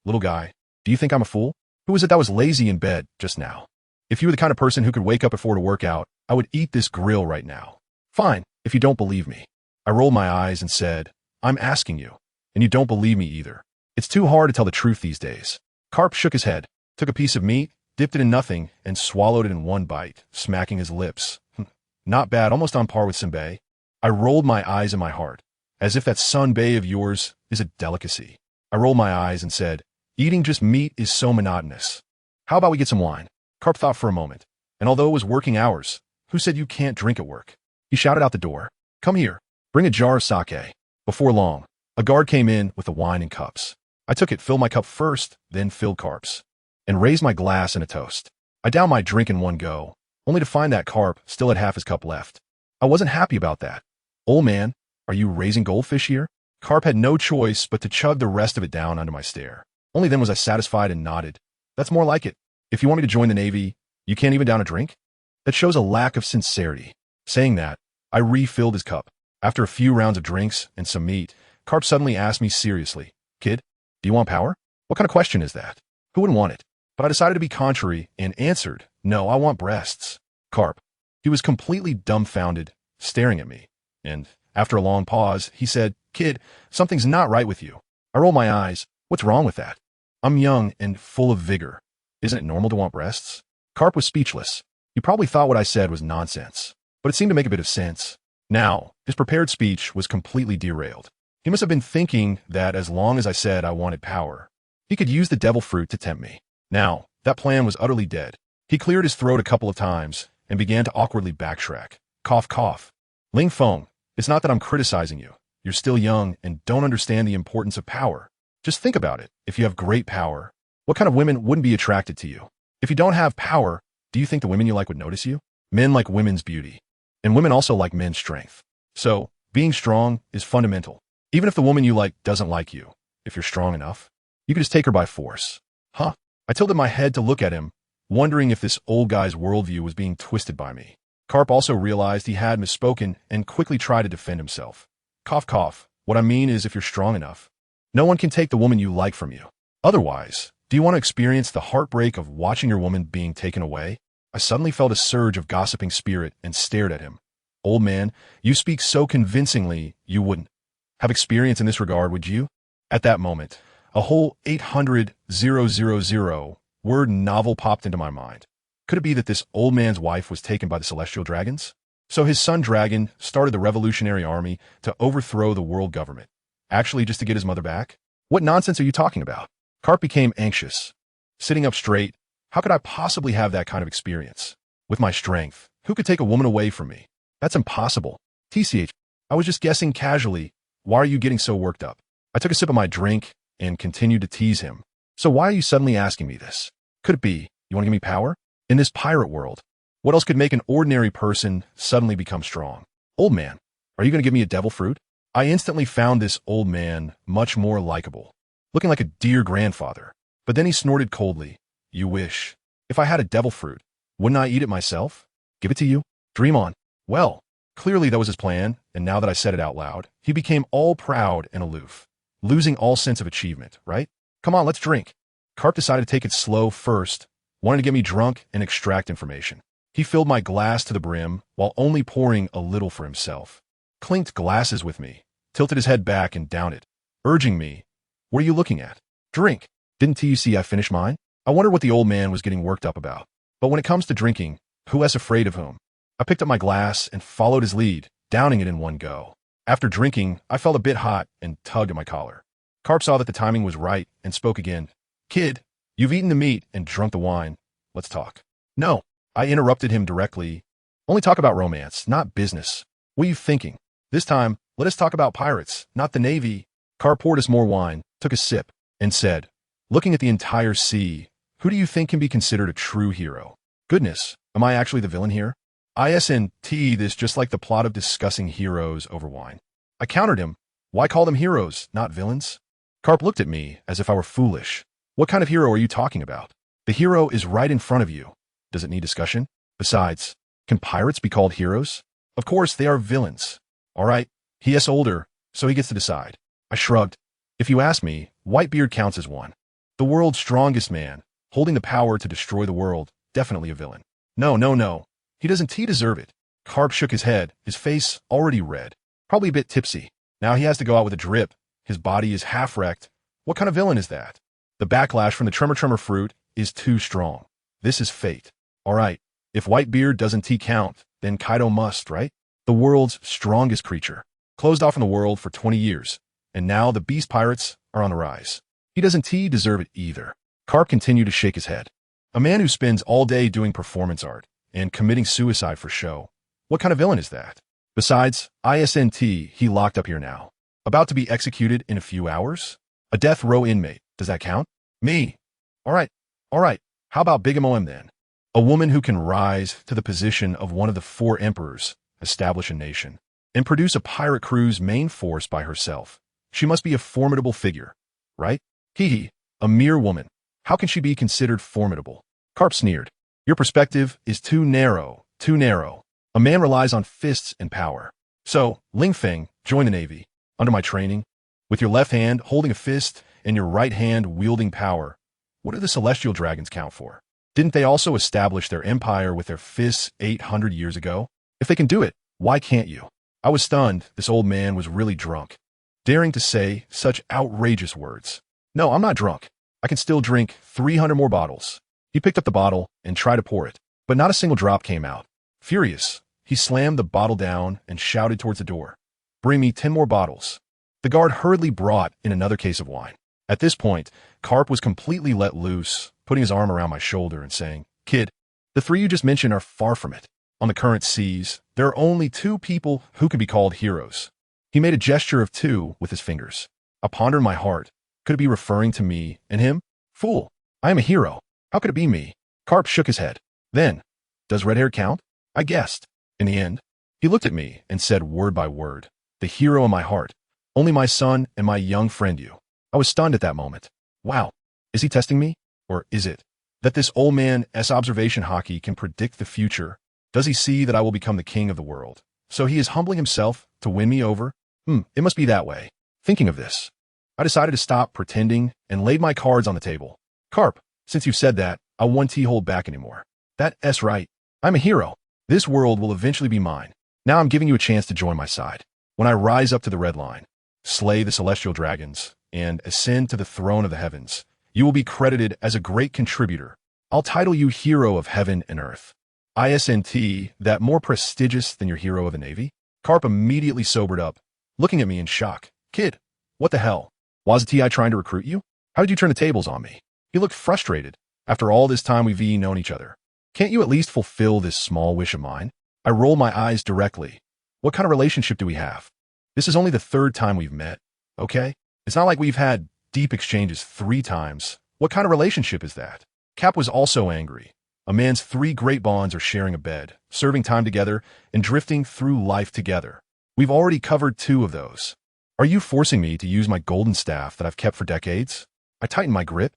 Speaker 1: Little guy, do you think I'm a fool? Who was it that was lazy in bed just now? If you were the kind of person who could wake up at 4 to work out, I would eat this grill right now. Fine, if you don't believe me. I rolled my eyes and said, I'm asking you, and you don't believe me either. It's too hard to tell the truth these days. Carp shook his head, took a piece of meat, dipped it in nothing, and swallowed it in one bite, smacking his lips. Not bad, almost on par with Senbei. I rolled my eyes in my heart, as if that Senbei of yours is a delicacy. I rolled my eyes and said, eating just meat is so monotonous. How about we get some wine? Carp thought for a moment, and although it was working hours, who said you can't drink at work? He shouted out the door, come here, bring a jar of sake. Before long, a guard came in with the wine and cups. I took it, filled my cup first, then filled Carp's, and raised my glass in a toast. I downed my drink in one go, only to find that Carp still had half his cup left. I wasn't happy about that. Old man, are you raising goldfish here? Carp had no choice but to chug the rest of it down under my stare. Only then was I satisfied and nodded. That's more like it. If you want me to join the Navy, you can't even down a drink? That shows a lack of sincerity. Saying that, I refilled his cup. After a few rounds of drinks and some meat, Carp suddenly asked me seriously, kid, do you want power? What kind of question is that? Who wouldn't want it? But I decided to be contrary and answered, no, I want breasts. Carp. He was completely dumbfounded, staring at me. And after a long pause, he said, kid, something's not right with you. I rolled my eyes. What's wrong with that? I'm young and full of vigor. Isn't it normal to want breasts? Carp was speechless. He probably thought what I said was nonsense, but it seemed to make a bit of sense. Now, his prepared speech was completely derailed. He must have been thinking that as long as I said I wanted power, he could use the devil fruit to tempt me. Now, that plan was utterly dead. He cleared his throat a couple of times and began to awkwardly backtrack. Cough, cough. Ling Feng, it's not that I'm criticizing you. You're still young and don't understand the importance of power. Just think about it. If you have great power, what kind of women wouldn't be attracted to you? If you don't have power, do you think the women you like would notice you? Men like women's beauty, and women also like men's strength. So, being strong is fundamental. Even if the woman you like doesn't like you, if you're strong enough, you could just take her by force. Huh? I tilted my head to look at him, wondering if this old guy's worldview was being twisted by me. Carp also realized he had misspoken and quickly tried to defend himself. Cough, cough. What I mean is if you're strong enough, no one can take the woman you like from you. Otherwise, do you want to experience the heartbreak of watching your woman being taken away? I suddenly felt a surge of gossiping spirit and stared at him. Old man, you speak so convincingly you wouldn't have experience in this regard, would you? At that moment, a whole 800,000 word novel popped into my mind. Could it be that this old man's wife was taken by the celestial dragons? So his son dragon started the revolutionary army to overthrow the world government. Actually, just to get his mother back? What nonsense are you talking about? Carp became anxious. Sitting up straight, how could I possibly have that kind of experience? With my strength, who could take a woman away from me? That's impossible. TCH, I was just guessing casually. Why are you getting so worked up? I took a sip of my drink and continued to tease him. So why are you suddenly asking me this? Could it be you want to give me power? In this pirate world, what else could make an ordinary person suddenly become strong? Old man, are you going to give me a devil fruit? I instantly found this old man much more likable, looking like a dear grandfather. But then he snorted coldly. You wish. If I had a devil fruit, wouldn't I eat it myself? Give it to you? Dream on. Well, clearly that was his plan, and now that I said it out loud, he became all proud and aloof, losing all sense of achievement, right? Come on, let's drink. Carp decided to take it slow first, wanted to get me drunk and extract information. He filled my glass to the brim while only pouring a little for himself, clinked glasses with me, tilted his head back and downed it, urging me, what are you looking at? Drink. Didn't you see I finished mine? I wondered what the old man was getting worked up about. But when it comes to drinking, who is afraid of whom? I picked up my glass and followed his lead, downing it in one go. After drinking, I felt a bit hot and tugged at my collar. Carp saw that the timing was right and spoke again. Kid, you've eaten the meat and drunk the wine. Let's talk. No, I interrupted him directly. Only talk about romance, not business. What are you thinking? This time, let us talk about pirates, not the Navy. Carp poured us more wine, took a sip, and said, looking at the entire sea, who do you think can be considered a true hero? Goodness, am I actually the villain here? ISNT this just like the plot of discussing heroes over wine. I countered him. Why call them heroes, not villains? Carp looked at me as if I were foolish. What kind of hero are you talking about? The hero is right in front of you. Does it need discussion? Besides, can pirates be called heroes? Of course, they are villains. All right, he is older, so he gets to decide. I I shrugged. If you ask me, Whitebeard counts as one. The world's strongest man, holding the power to destroy the world, definitely a villain. No, no, no. He deserve it. Carp shook his head, his face already red. Probably a bit tipsy. Now he has to go out with a drip. His body is half wrecked. What kind of villain is that? The backlash from the tremor fruit is too strong. This is fate. Alright, if Whitebeard doesn't count, then Kaido must, right? The world's strongest creature. Closed off from the world for 20 years. And now the beast pirates are on the rise. He doesn't deserve it either. Carp continued to shake his head. A man who spends all day doing performance art and committing suicide for show. What kind of villain is that? Besides, he locked up here now. About to be executed in a few hours? A death row inmate. Does that count? Me. Alright. How about Big Mom then? A woman who can rise to the position of one of the 4 emperors, establish a nation, and produce a pirate crew's main force by herself. She must be a formidable figure, right? A mere woman. How can she be considered formidable? Carp sneered. Your perspective is too narrow. A man relies on fists and power. So, Feng, join the Navy. Under my training, with your left hand holding a fist and your right hand wielding power. What do the celestial dragons count for? Didn't they also establish their empire with their fists 800 years ago? If they can do it, why can't you? I was stunned. This old man was really drunk, daring to say such outrageous words. No, I'm not drunk. I can still drink 300 more bottles. He picked up the bottle and tried to pour it, but not a single drop came out. Furious, he slammed the bottle down and shouted towards the door. Bring me 10 more bottles. The guard hurriedly brought in another case of wine. At this point, Carp was completely let loose, putting his arm around my shoulder and saying, Kid, the 3 you just mentioned are far from it. On the current seas, there are only 2 people who can be called heroes. He made a gesture of 2 with his fingers. I pondered in my heart. Could it be referring to me and him? Fool, I am a hero. How could it be me? Carp shook his head. Then, does red hair count? I guessed. In the end, he looked at me and said word by word, the hero in my heart, only my son and my young friend you. I was stunned at that moment. Wow, is he testing me? Or is it that this old man's observation hockey can predict the future? Does he see that I will become the king of the world? So he is humbling himself to win me over? It must be that way. Thinking of this, I decided to stop pretending and laid my cards on the table. Carp, since you've said that, I won't hold back anymore. That's right. I'm a hero. This world will eventually be mine. Now I'm giving you a chance to join my side. When I rise up to the red line, slay the celestial dragons, and ascend to the throne of the heavens, you will be credited as a great contributor. I'll title you Hero of Heaven and Earth. That more prestigious than your Hero of the Navy? Carp immediately sobered up, looking at me in shock. Kid, what the hell? Was I trying to recruit you? How did you turn the tables on me? He looked frustrated. After all this time we've known each other, can't you at least fulfill this small wish of mine? I rolled my eyes directly. What kind of relationship do we have? This is only the 3rd time we've met, okay? It's not like we've had deep exchanges 3 times. What kind of relationship is that? Cap was also angry. A man's 3 great bonds are sharing a bed, serving time together, and drifting through life together. We've already covered 2 of those. Are you forcing me to use my golden staff that I've kept for decades? I tightened my grip.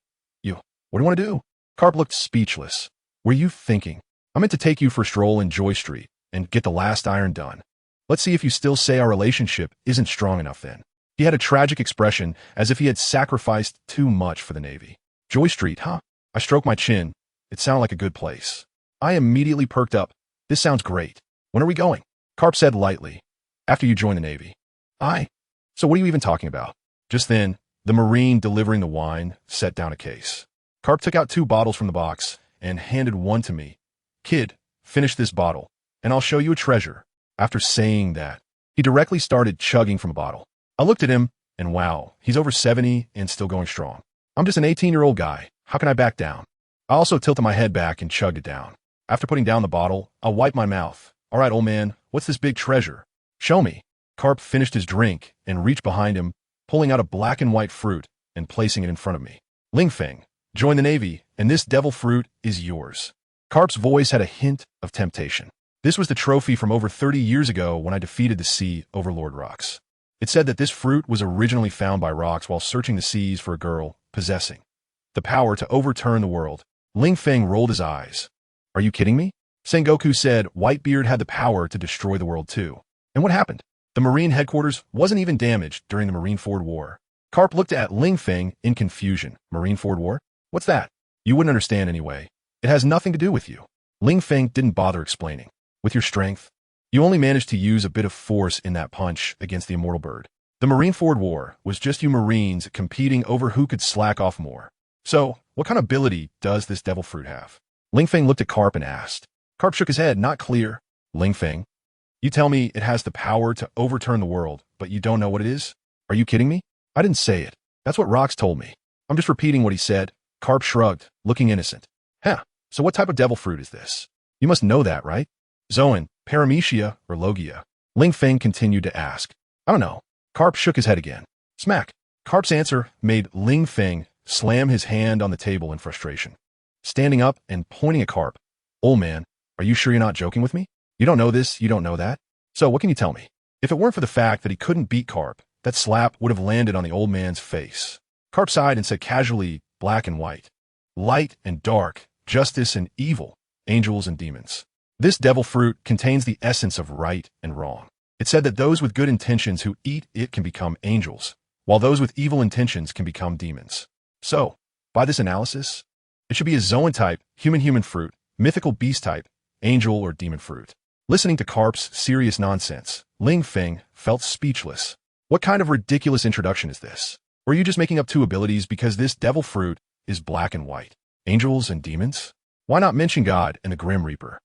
Speaker 1: What do you want to do? Carp looked speechless. Were you thinking? I meant to take you for a stroll in Joy Street and get the last iron done. Let's see if you still say our relationship isn't strong enough then. He had a tragic expression as if he had sacrificed too much for the Navy. Joy Street, huh? I stroked my chin. It sounded like a good place. I immediately perked up. This sounds great. When are we going? Carp said lightly. After you join the Navy. So what are you even talking about? Just then, the Marine delivering the wine set down a case. Carp took out 2 bottles from the box and handed one to me. Kid, finish this bottle, and I'll show you a treasure. After saying that, he directly started chugging from a bottle. I looked at him, and wow, he's over 70 and still going strong. I'm just an 18-year-old guy. How can I back down? I also tilted my head back and chugged it down. After putting down the bottle, I wiped my mouth. All right, old man, what's this big treasure? Show me. Carp finished his drink and reached behind him, pulling out a black and white fruit and placing it in front of me. Feng, join the Navy, and this devil fruit is yours. Carp's voice had a hint of temptation. This was the trophy from over 30 years ago when I defeated the Sea Overlord Rocks. It said that this fruit was originally found by Rocks while searching the seas for a girl possessing the power to overturn the world. Feng rolled his eyes. Are you kidding me? Sengoku said Whitebeard had the power to destroy the world too. And what happened? The Marine headquarters wasn't even damaged during the Marineford War. Carp looked at Ling Feng in confusion. Marineford War? What's that? You wouldn't understand anyway. It has nothing to do with you. Ling Feng didn't bother explaining. With your strength, you only managed to use a bit of force in that punch against the immortal bird. The Marineford War was just you Marines competing over who could slack off more. So, what kind of ability does this devil fruit have? Ling Feng looked at Carp and asked. Carp shook his head, not clear. Ling Feng, you tell me it has the power to overturn the world, but you don't know what it is? Are you kidding me? I didn't say it. That's what Rox told me. I'm just repeating what he said. Carp shrugged, looking innocent. Huh, so what type of devil fruit is this? You must know that, right? Zoan, Paramecia, or Logia? Ling Feng continued to ask. I don't know. Carp shook his head again. Smack. Carp's answer made Ling Feng slam his hand on the table in frustration. Standing up and pointing at Carp. Old man, are you sure you're not joking with me? You don't know this, you don't know that? So what can you tell me? If it weren't for the fact that he couldn't beat Carp, that slap would have landed on the old man's face. Carp sighed and said casually, black and white. Light and dark, justice and evil, angels and demons. This devil fruit contains the essence of right and wrong. It said that those with good intentions who eat it can become angels, while those with evil intentions can become demons. So, by this analysis, it should be a Zoan type, human fruit, mythical beast type, angel or demon fruit. Listening to Carp's serious nonsense, Ling Feng felt speechless. What kind of ridiculous introduction is this? Or are you just making up two abilities because this devil fruit is black and white? Angels and demons? Why not mention God and the Grim Reaper?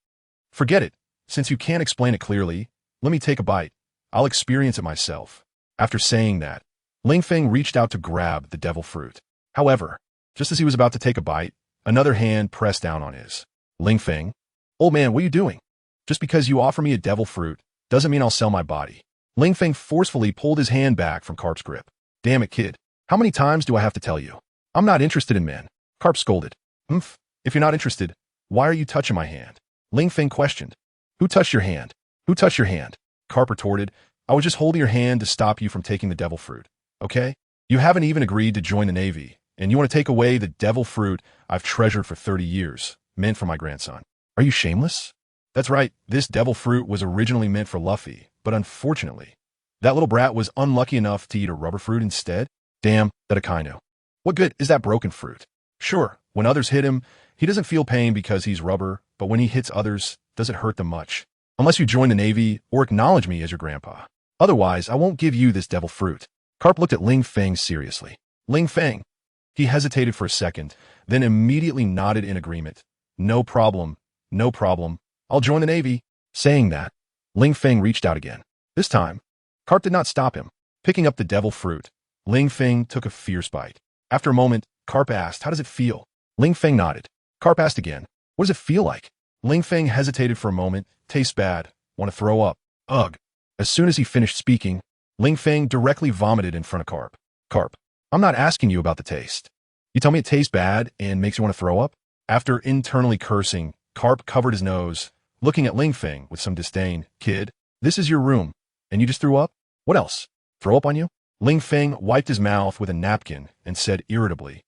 Speaker 1: Forget it. Since you can't explain it clearly, let me take a bite. I'll experience it myself. After saying that, Ling Feng reached out to grab the devil fruit. However, just as he was about to take a bite, another hand pressed down on his. Ling Feng, old man, what are you doing? Just because you offer me a devil fruit doesn't mean I'll sell my body. Ling Feng forcefully pulled his hand back from Carp's grip. Damn it, kid. How many times do I have to tell you? I'm not interested in men. Carp scolded. If you're not interested, why are you touching my hand? Ling Feng questioned. Who touched your hand? Who touched your hand? Carp retorted. I was just holding your hand to stop you from taking the devil fruit. Okay? You haven't even agreed to join the Navy, and you want to take away the devil fruit I've treasured for 30 years, meant for my grandson. Are you shameless? That's right, this devil fruit was originally meant for Luffy, but unfortunately, that little brat was unlucky enough to eat a rubber fruit instead. Damn, that a Kaido. What good is that broken fruit? Sure, when others hit him, he doesn't feel pain because he's rubber, but when he hits others, does it hurt them much? Unless you join the Navy or acknowledge me as your grandpa. Otherwise, I won't give you this devil fruit. Carp looked at Ling Feng seriously. Ling Feng. He hesitated for a second, then immediately nodded in agreement. No problem, no problem. I'll join the Navy. Saying that, Ling Feng reached out again. This time, Carp did not stop him. Picking up the devil fruit, Ling Feng took a fierce bite. After a moment, Carp asked, how does it feel? Ling Feng nodded. Carp asked again, what does it feel like? Ling Feng hesitated for a moment. Tastes bad. Want to throw up. Ugh. As soon as he finished speaking, Ling Feng directly vomited in front of Carp. Carp, I'm not asking you about the taste. You tell me it tastes bad and makes you want to throw up? After internally cursing, Carp covered his nose, looking at Ling Feng with some disdain. Kid, this is your room, and you just threw up? What else? Throw up on you? Ling Feng wiped his mouth with a napkin and said irritably,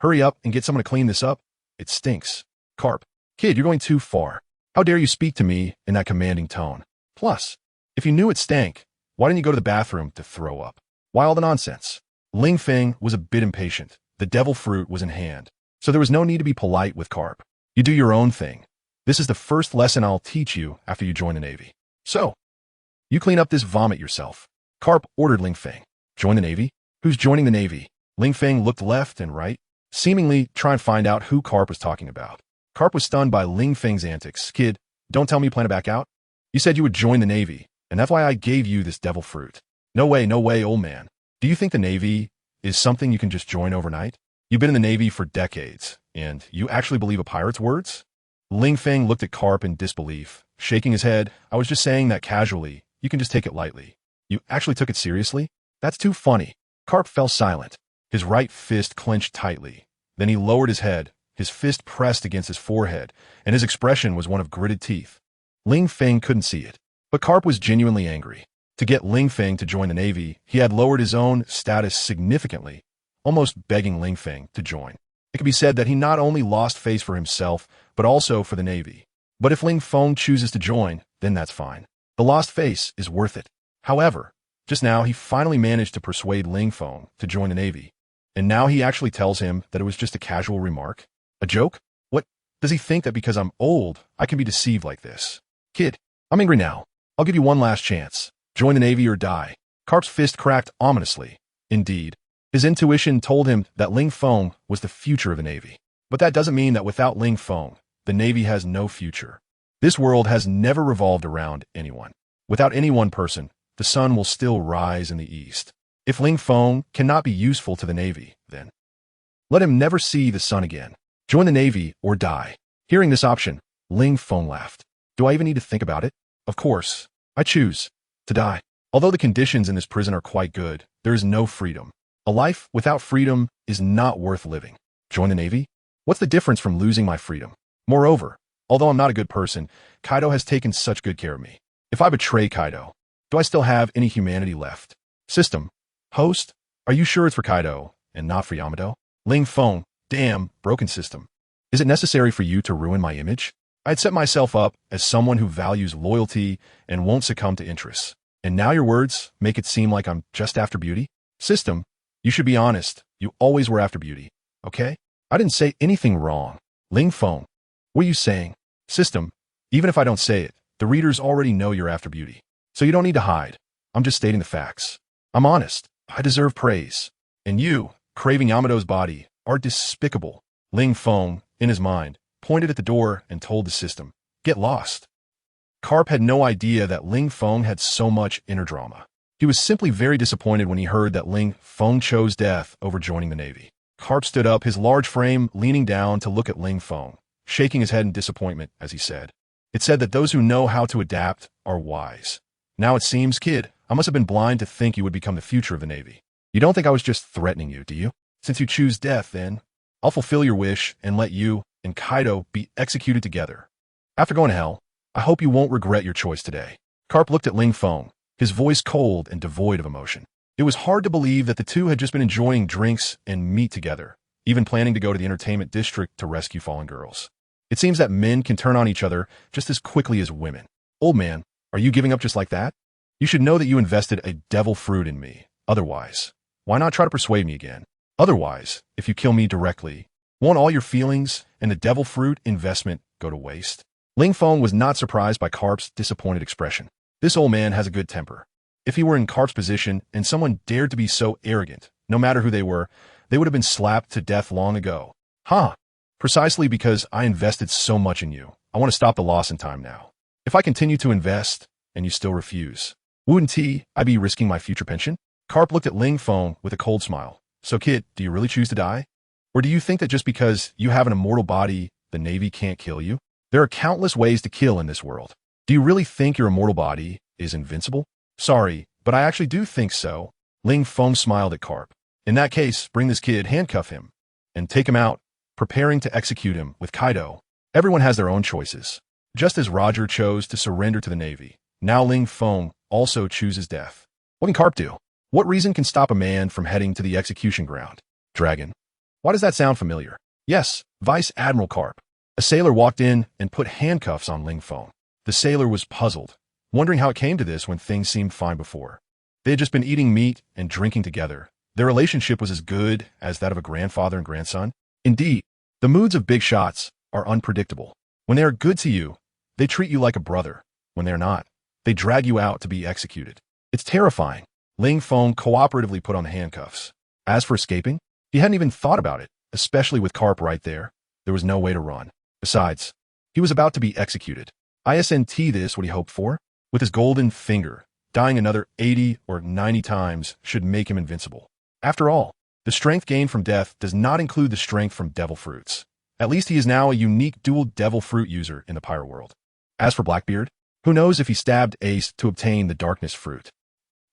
Speaker 1: hurry up and get someone to clean this up. It stinks. Carp, kid, you're going too far. How dare you speak to me in that commanding tone? Plus, if you knew it stank, why didn't you go to the bathroom to throw up? Why all the nonsense? Ling Feng was a bit impatient. The devil fruit was in hand, so there was no need to be polite with Carp. You do your own thing. This is the first lesson I'll teach you after you join the Navy. So, you clean up this vomit yourself. Carp ordered Ling Feng. Join the Navy? Who's joining the Navy? Ling Feng looked left and right, seemingly trying to find out who Carp was talking about. Carp was stunned by Ling Feng's antics. Kid, don't tell me you plan to back out. You said you would join the Navy, and that's why I gave you this devil fruit. No way, old man. Do you think the Navy is something you can just join overnight? You've been in the Navy for decades, and you actually believe a pirate's words? Ling Feng looked at Carp in disbelief, shaking his head. I was just saying that casually. You can just take it lightly. You actually took it seriously? That's too funny. Carp fell silent. His right fist clenched tightly. Then he lowered his head, his fist pressed against his forehead, and his expression was one of gritted teeth. Ling Feng couldn't see it, but Carp was genuinely angry. To get Ling Feng to join the Navy, he had lowered his own status significantly, almost begging Ling Feng to join. It could be said that he not only lost face for himself, but also for the Navy. But if Ling Feng chooses to join, then that's fine. The lost face is worth it. However, Just now, he finally managed to persuade Ling Feng to join the Navy. And now he actually tells him that it was just a casual remark? A joke? What? Does he think that because I'm old, I can be deceived like this? Kid, I'm angry now. I'll give you one last chance. Join the Navy or die. Carp's fist cracked ominously. Indeed, his intuition told him that Ling Feng was the future of the Navy. But that doesn't mean that without Ling Feng, the Navy has no future. This world has never revolved around anyone. Without any one person, the sun will still rise in the east. If Ling Feng cannot be useful to the Navy, then let him never see the sun again. Join the Navy or die. Hearing this option, Ling Feng laughed. Do I even need to think about it? Of course. I choose to die. Although the conditions in this prison are quite good, there is no freedom. A life without freedom is not worth living. Join the Navy? What's the difference from losing my freedom? Moreover, although I'm not a good person, Kaido has taken such good care of me. If I betray Kaido, do I still have any humanity left? System. Host, are you sure it's for Kaido and not for Yamato? Ling Feng, damn, broken system. Is it necessary for you to ruin my image? I'd set myself up as someone who values loyalty and won't succumb to interests. And now your words make it seem like I'm just after beauty? System, you should be honest. You always were after beauty, okay? I didn't say anything wrong. Ling Feng, what are you saying? System, even if I don't say it, the readers already know you're after beauty. So you don't need to hide. I'm just stating the facts. I'm honest. I deserve praise. And you, craving Yamato's body, are despicable. Ling Feng, in his mind, pointed at the door and told the system, get lost. Carp had no idea that Ling Feng had so much inner drama. He was simply very disappointed when he heard that Ling Feng chose death over joining the Navy. Carp stood up, his large frame leaning down to look at Ling Feng, shaking his head in disappointment as he said, it said that those who know how to adapt are wise. Now it seems, kid, I must have been blind to think you would become the future of the Navy. You don't think I was just threatening you, do you? Since you choose death, then, I'll fulfill your wish and let you and Kaido be executed together. After going to hell, I hope you won't regret your choice today. Carp looked at Ling Feng, his voice cold and devoid of emotion. It was hard to believe that the two had just been enjoying drinks and meat together, even planning to go to the entertainment district to rescue fallen girls. It seems that men can turn on each other just as quickly as women. Old man, are you giving up just like that? You should know that you invested a devil fruit in me. Otherwise, why not try to persuade me again? Otherwise, if you kill me directly, won't all your feelings and the devil fruit investment go to waste? Ling Feng was not surprised by Carp's disappointed expression. This old man has a good temper. If he were in Carp's position and someone dared to be so arrogant, no matter who they would have been slapped to death long ago. Huh. Precisely because I invested so much in you. I want to stop the loss in time now. If I continue to invest, and you still refuse, wouldn't I be risking my future pension? Carp looked at Ling Feng with a cold smile. So kid, do you really choose to die? Or do you think that just because you have an immortal body, the Navy can't kill you? There are countless ways to kill in this world. Do you really think your immortal body is invincible? Sorry, but I actually do think so. Ling Feng smiled at Carp. In that case, bring this kid, handcuff him, and take him out, preparing to execute him with Kaido. Everyone has their own choices. Just as Roger chose to surrender to the Navy, now Ling Feng also chooses death. What can Carp do? What reason can stop a man from heading to the execution ground? Dragon. Why does that sound familiar? Yes, Vice Admiral Carp. A sailor walked in and put handcuffs on Ling Feng. The sailor was puzzled, wondering how it came to this when things seemed fine before. They had just been eating meat and drinking together. Their relationship was as good as that of a grandfather and grandson. Indeed, the moods of big shots are unpredictable. When they are good to you, they treat you like a brother. When they are not, they drag you out to be executed. It's terrifying. Ling Feng cooperatively put on the handcuffs. As for escaping, he hadn't even thought about it, especially with Carp right there. There was no way to run. Besides, he was about to be executed. Isn't this what he hoped for? With his golden finger, dying another 80 or 90 times should make him invincible. After all, the strength gained from death does not include the strength from devil fruits. At least he is now a unique dual devil fruit user in the pirate world. As for Blackbeard, who knows if he stabbed Ace to obtain the darkness fruit.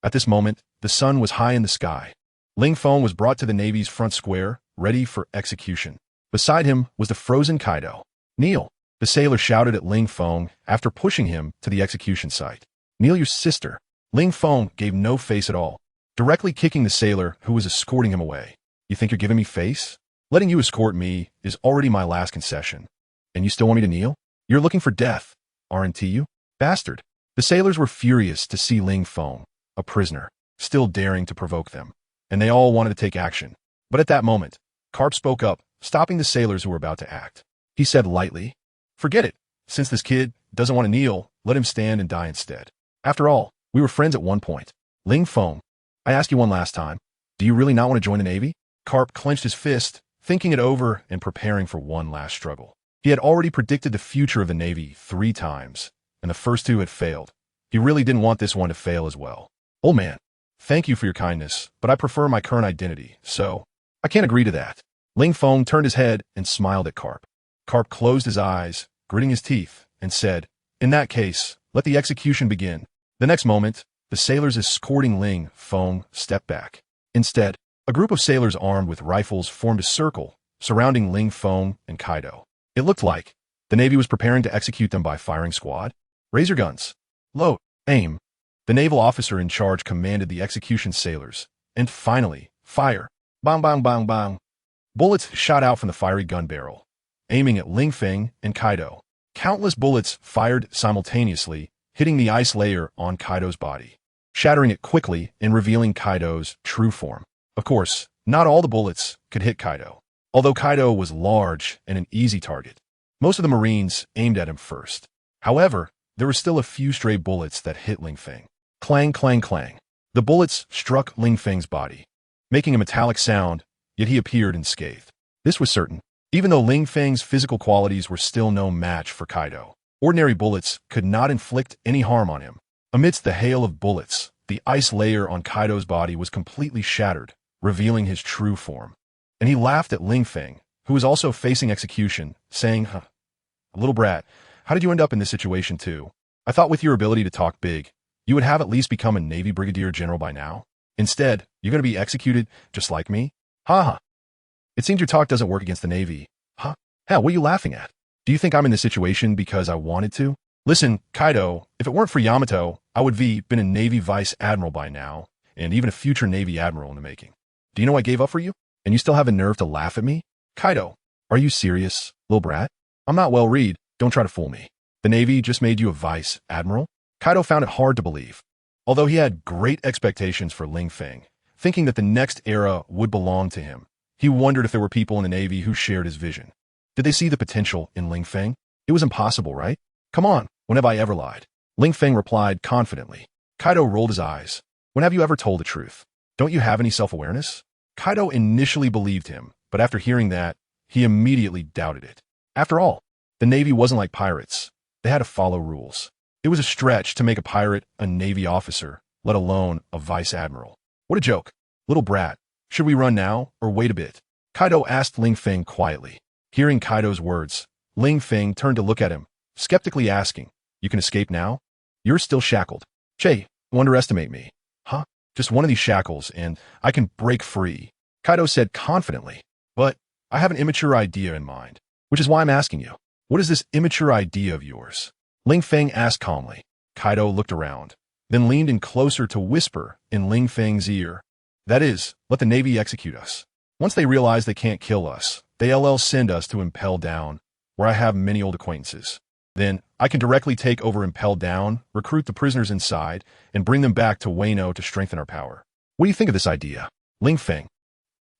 Speaker 1: At this moment, the sun was high in the sky. Ling Feng was brought to the Navy's front square, ready for execution. Beside him was the frozen Kaido. Kneel, the sailor shouted at Ling Feng after pushing him to the execution site. Kneel, your sister. Ling Feng gave no face at all, directly kicking the sailor who was escorting him away. You think you're giving me face? Letting you escort me is already my last concession. And you still want me to kneel? You're looking for death, aren't you? Bastard. The sailors were furious to see Ling Feng, a prisoner, still daring to provoke them. And they all wanted to take action. But at that moment, Karp spoke up, stopping the sailors who were about to act. He said lightly, "Forget it. Since this kid doesn't want to kneel, let him stand and die instead. After all, we were friends at one point. Ling Feng, I ask you one last time. Do you really not want to join the Navy?" Karp clenched his fist, thinking it over and preparing for one last struggle. He had already predicted the future of the Navy 3 times, and the first 2 had failed. He really didn't want this one to fail as well. "Old man, thank you for your kindness, but I prefer my current identity, so I can't agree to that." Ling Feng turned his head and smiled at Karp. Karp closed his eyes, gritting his teeth, and said, "In that case, let the execution begin." The next moment, the sailors escorting Ling Feng stepped back. Instead, a group of sailors armed with rifles formed a circle, surrounding Ling Feng and Kaido. It looked like the Navy was preparing to execute them by firing squad. "Raise your guns. Load. Aim." The naval officer in charge commanded the execution sailors, and finally, fire. Bang, bang, bang, bang. Bullets shot out from the fiery gun barrel, aiming at Ling Feng and Kaido. Countless bullets fired simultaneously, hitting the ice layer on Kaido's body, shattering it quickly and revealing Kaido's true form. Of course, not all the bullets could hit Kaido. Although Kaido was large and an easy target, most of the Marines aimed at him first. However, there were still a few stray bullets that hit Ling Feng. Clang, clang, clang. The bullets struck Ling Feng's body, making a metallic sound, yet he appeared unscathed. This was certain. Even though Ling Feng's physical qualities were still no match for Kaido, ordinary bullets could not inflict any harm on him. Amidst the hail of bullets, the ice layer on Kaido's body was completely shattered, revealing his true form. And he laughed at Ling Feng, who was also facing execution, saying, "Little brat, how did you end up in this situation too? I thought with your ability to talk big, you would have at least become a Navy brigadier general by now. Instead, you're going to be executed just like me? Ha ha. It seems your talk doesn't work against the Navy. Huh? Hell, what are you laughing at? Do you think I'm in this situation because I wanted to? Listen, Kaido, if it weren't for Yamato, I would have been a Navy vice admiral by now, and even a future Navy admiral in the making. Do you know I gave up for you? And you still have a nerve to laugh at me? Kaido, are you serious, little brat? I'm not well read. Don't try to fool me. The Navy just made you a vice admiral?" Kaido found it hard to believe. Although he had great expectations for Ling Feng, thinking that the next era would belong to him, he wondered if there were people in the Navy who shared his vision. Did they see the potential in Ling Feng? It was impossible, right? "Come on, when have I ever lied?" Ling Feng replied confidently. Kaido rolled his eyes. "When have you ever told the truth? Don't you have any self-awareness?" Kaido initially believed him, but after hearing that, he immediately doubted it. After all, the Navy wasn't like pirates. They had to follow rules. It was a stretch to make a pirate a Navy officer, let alone a vice admiral. What a joke. "Little brat, should we run now or wait a bit?" Kaido asked Ling Feng quietly. Hearing Kaido's words, Ling Feng turned to look at him, skeptically asking, "You can escape now? You're still shackled." "Che, you underestimate me." "Huh? Just one of these shackles and I can break free," Kaido said confidently. "But I have an immature idea in mind, which is why I'm asking you. What is this immature idea of yours?" Ling Feng asked calmly. Kaido looked around, then leaned in closer to whisper in Ling Feng's ear. "That is, let the Navy execute us. Once they realize they can't kill us, they'll send us to Impel Down, where I have many old acquaintances. Then I can directly take over Impel Down, recruit the prisoners inside, and bring them back to Wano to strengthen our power. What do you think of this idea?" Ling Feng.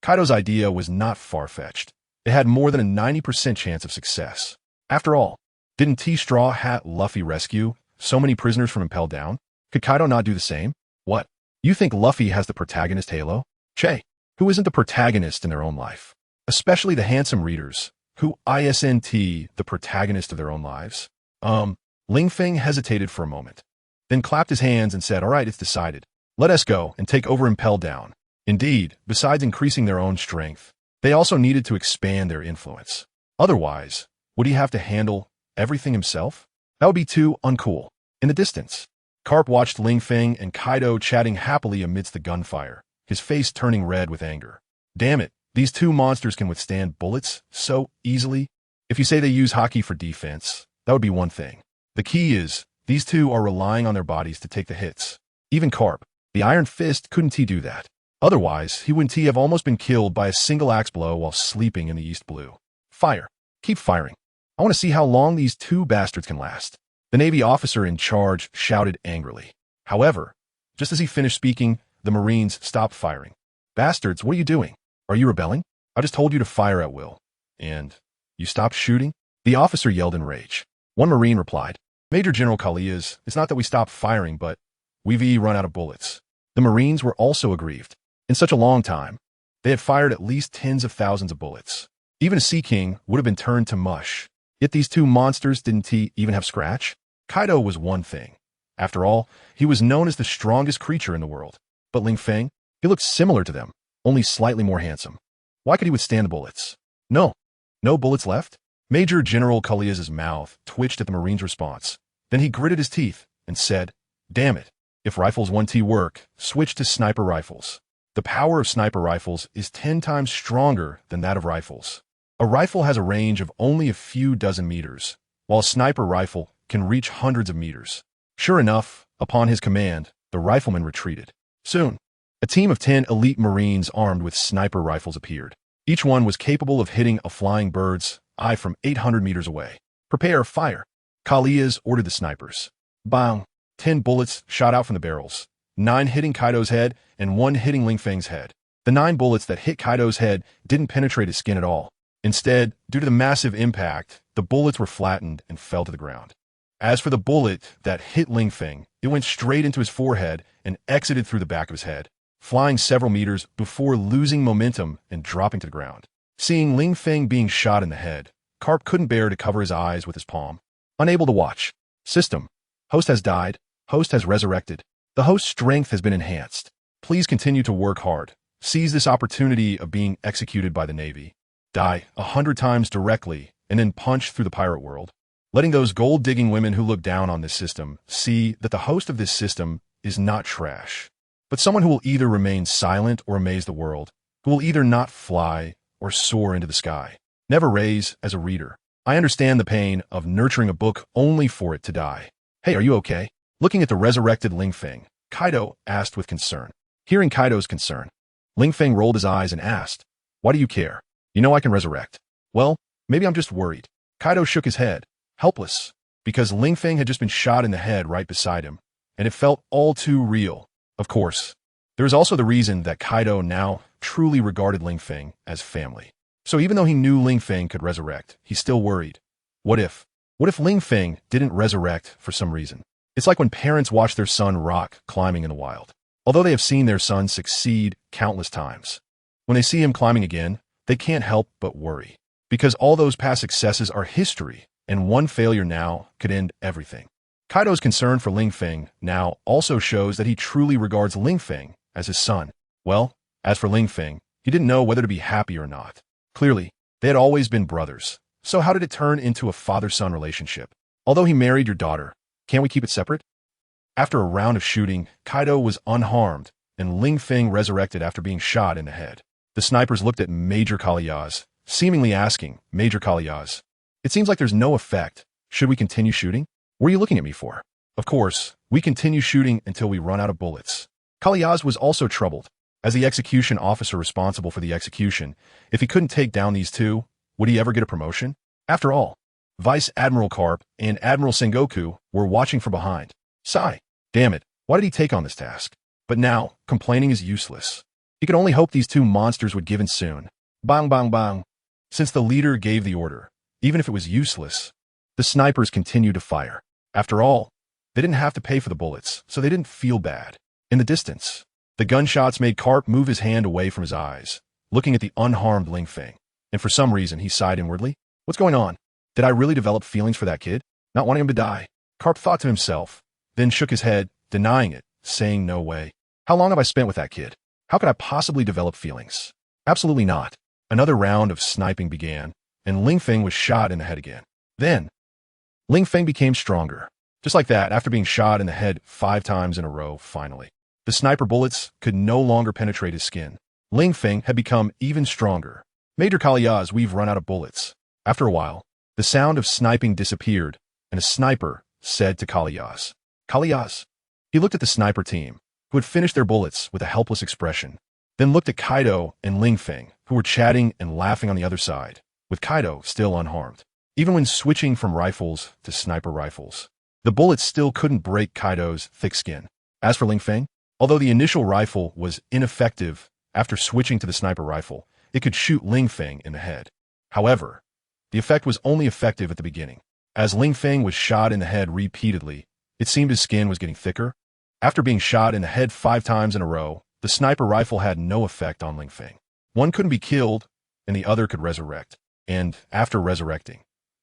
Speaker 1: Kaido's idea was not far-fetched. It had more than a 90% chance of success. After all, didn't T-Straw Hat Luffy rescue so many prisoners from Impel Down? Could Kaido not do the same? What? You think Luffy has the protagonist halo? Che, who isn't the protagonist in their own life? Especially the handsome readers, who isn't the protagonist of their own lives? Ling Feng hesitated for a moment, then clapped his hands and said, "All right, it's decided. Let us go and take over Impel Down." Indeed, besides increasing their own strength, they also needed to expand their influence. Otherwise, would he have to handle everything himself? That would be too uncool. In the distance, Karp watched Ling Feng and Kaido chatting happily amidst the gunfire, his face turning red with anger. Damn it, these two monsters can withstand bullets so easily. If you say they use haki for defense, that would be one thing. The key is, these two are relying on their bodies to take the hits. Even Karp, the Iron Fist, couldn't he do that? Otherwise, he wouldn't he have almost been killed by a single axe blow while sleeping in the East Blue. Fire. Keep firing. I want to see how long these two bastards can last. The Navy officer in charge shouted angrily. However, just as he finished speaking, the Marines stopped firing. Bastards, what are you doing? Are you rebelling? I just told you to fire at will. And you stopped shooting? The officer yelled in rage. One Marine replied, Major General Kalias, it's not that we stopped firing, but we've run out of bullets. The Marines were also aggrieved. In such a long time, they had fired at least tens of thousands of bullets. Even a Sea King would have been turned to mush. Yet these two monsters didn't even have scratch? Kaido was one thing. After all, he was known as the strongest creature in the world. But Ling Feng, he looked similar to them, only slightly more handsome. Why could he withstand the bullets? No bullets left? Major General Kalias' mouth twitched at the Marine's response. Then he gritted his teeth and said, Damn it. If rifles 1T work, switch to sniper rifles. The power of sniper rifles is 10 times stronger than that of rifles. A rifle has a range of only a few dozen meters, while a sniper rifle can reach hundreds of meters. Sure enough, upon his command, the riflemen retreated. Soon, a team of 10 elite Marines armed with sniper rifles appeared. Each one was capable of hitting a flying bird's eye from 800 meters away. Prepare, fire. Kalias ordered the snipers. Bang! 10 bullets shot out from the barrels, 9 hitting Kaido's head and 1 hitting Ling Feng's head. The 9 bullets that hit Kaido's head didn't penetrate his skin at all. Instead, due to the massive impact, the bullets were flattened and fell to the ground. As for the bullet that hit Ling Feng, it went straight into his forehead and exited through the back of his head, flying several meters before losing momentum and dropping to the ground. Seeing Ling Feng being shot in the head, Carp couldn't bear to cover his eyes with his palm. Unable to watch. System. Host has died. Host has resurrected. The host's strength has been enhanced. Please continue to work hard. Seize this opportunity of being executed by the Navy. Die 100 times directly and then punch through the pirate world. Letting those gold-digging women who look down on this system see that the host of this system is not trash, but someone who will either remain silent or amaze the world, who will either not fly or soar into the sky. Never raise as a reader. I understand the pain of nurturing a book only for it to die. Hey, are you okay? Looking at the resurrected Ling Feng, Kaido asked with concern. Hearing Kaido's concern, Ling Feng rolled his eyes and asked, Why do you care? You know I can resurrect. Well, maybe I'm just worried. Kaido shook his head, helpless, because Ling Feng had just been shot in the head right beside him, and it felt all too real. Of course, there is also the reason that Kaido now truly regarded Ling Feng as family. So even though he knew Ling Feng could resurrect, he still worried. What if Ling Feng didn't resurrect for some reason? It's like when parents watch their son rock climbing in the wild. Although they have seen their son succeed countless times, when they see him climbing again, they can't help but worry. Because all those past successes are history, and one failure now could end everything. Kaido's concern for Ling Feng now also shows that he truly regards Ling Feng as his son. Well, as for Ling Feng, he didn't know whether to be happy or not. Clearly, they had always been brothers. So how did it turn into a father-son relationship? Although he married your daughter, can't we keep it separate? After a round of shooting, Kaido was unharmed, and Ling Feng resurrected after being shot in the head. The snipers looked at Major Kalias, seemingly asking, Major Kalias, it seems like there's no effect. Should we continue shooting? What are you looking at me for? Of course, we continue shooting until we run out of bullets. Kalias was also troubled. As the execution officer responsible for the execution, if he couldn't take down these two, would he ever get a promotion? After all, Vice Admiral Carp and Admiral Sengoku were watching from behind. Sigh. Damn it, why did he take on this task? But now, complaining is useless. He could only hope these two monsters would give in soon. Bang, bang, bang. Since the leader gave the order, even if it was useless, the snipers continued to fire. After all, they didn't have to pay for the bullets, so they didn't feel bad. In the distance, the gunshots made Carp move his hand away from his eyes, looking at the unharmed Ling Feng. And for some reason, he sighed inwardly. What's going on? Did I really develop feelings for that kid? Not wanting him to die? Carp thought to himself, then shook his head, denying it, saying no way. How long have I spent with that kid? How could I possibly develop feelings? Absolutely not. Another round of sniping began, and Ling Feng was shot in the head again. Then, Ling Feng became stronger. Just like that, after being shot in the head 5 times in a row, finally. The sniper bullets could no longer penetrate his skin. Ling Feng had become even stronger. Major Kalias, we've run out of bullets. After a while, the sound of sniping disappeared, and a sniper said to Kalias, Kalias. He looked at the sniper team, who had finished their bullets with a helpless expression, then looked at Kaido and Ling Feng, who were chatting and laughing on the other side, with Kaido still unharmed. Even when switching from rifles to sniper rifles, the bullets still couldn't break Kaido's thick skin. As for Ling Feng, Although the initial rifle was ineffective, after switching to the sniper rifle, it could shoot Ling Feng in the head. However, the effect was only effective at the beginning. As Ling Feng was shot in the head repeatedly, it seemed his skin was getting thicker. After being shot in the head 5 times in a row, the sniper rifle had no effect on Ling Feng. One couldn't be killed, and the other could resurrect. And after resurrecting,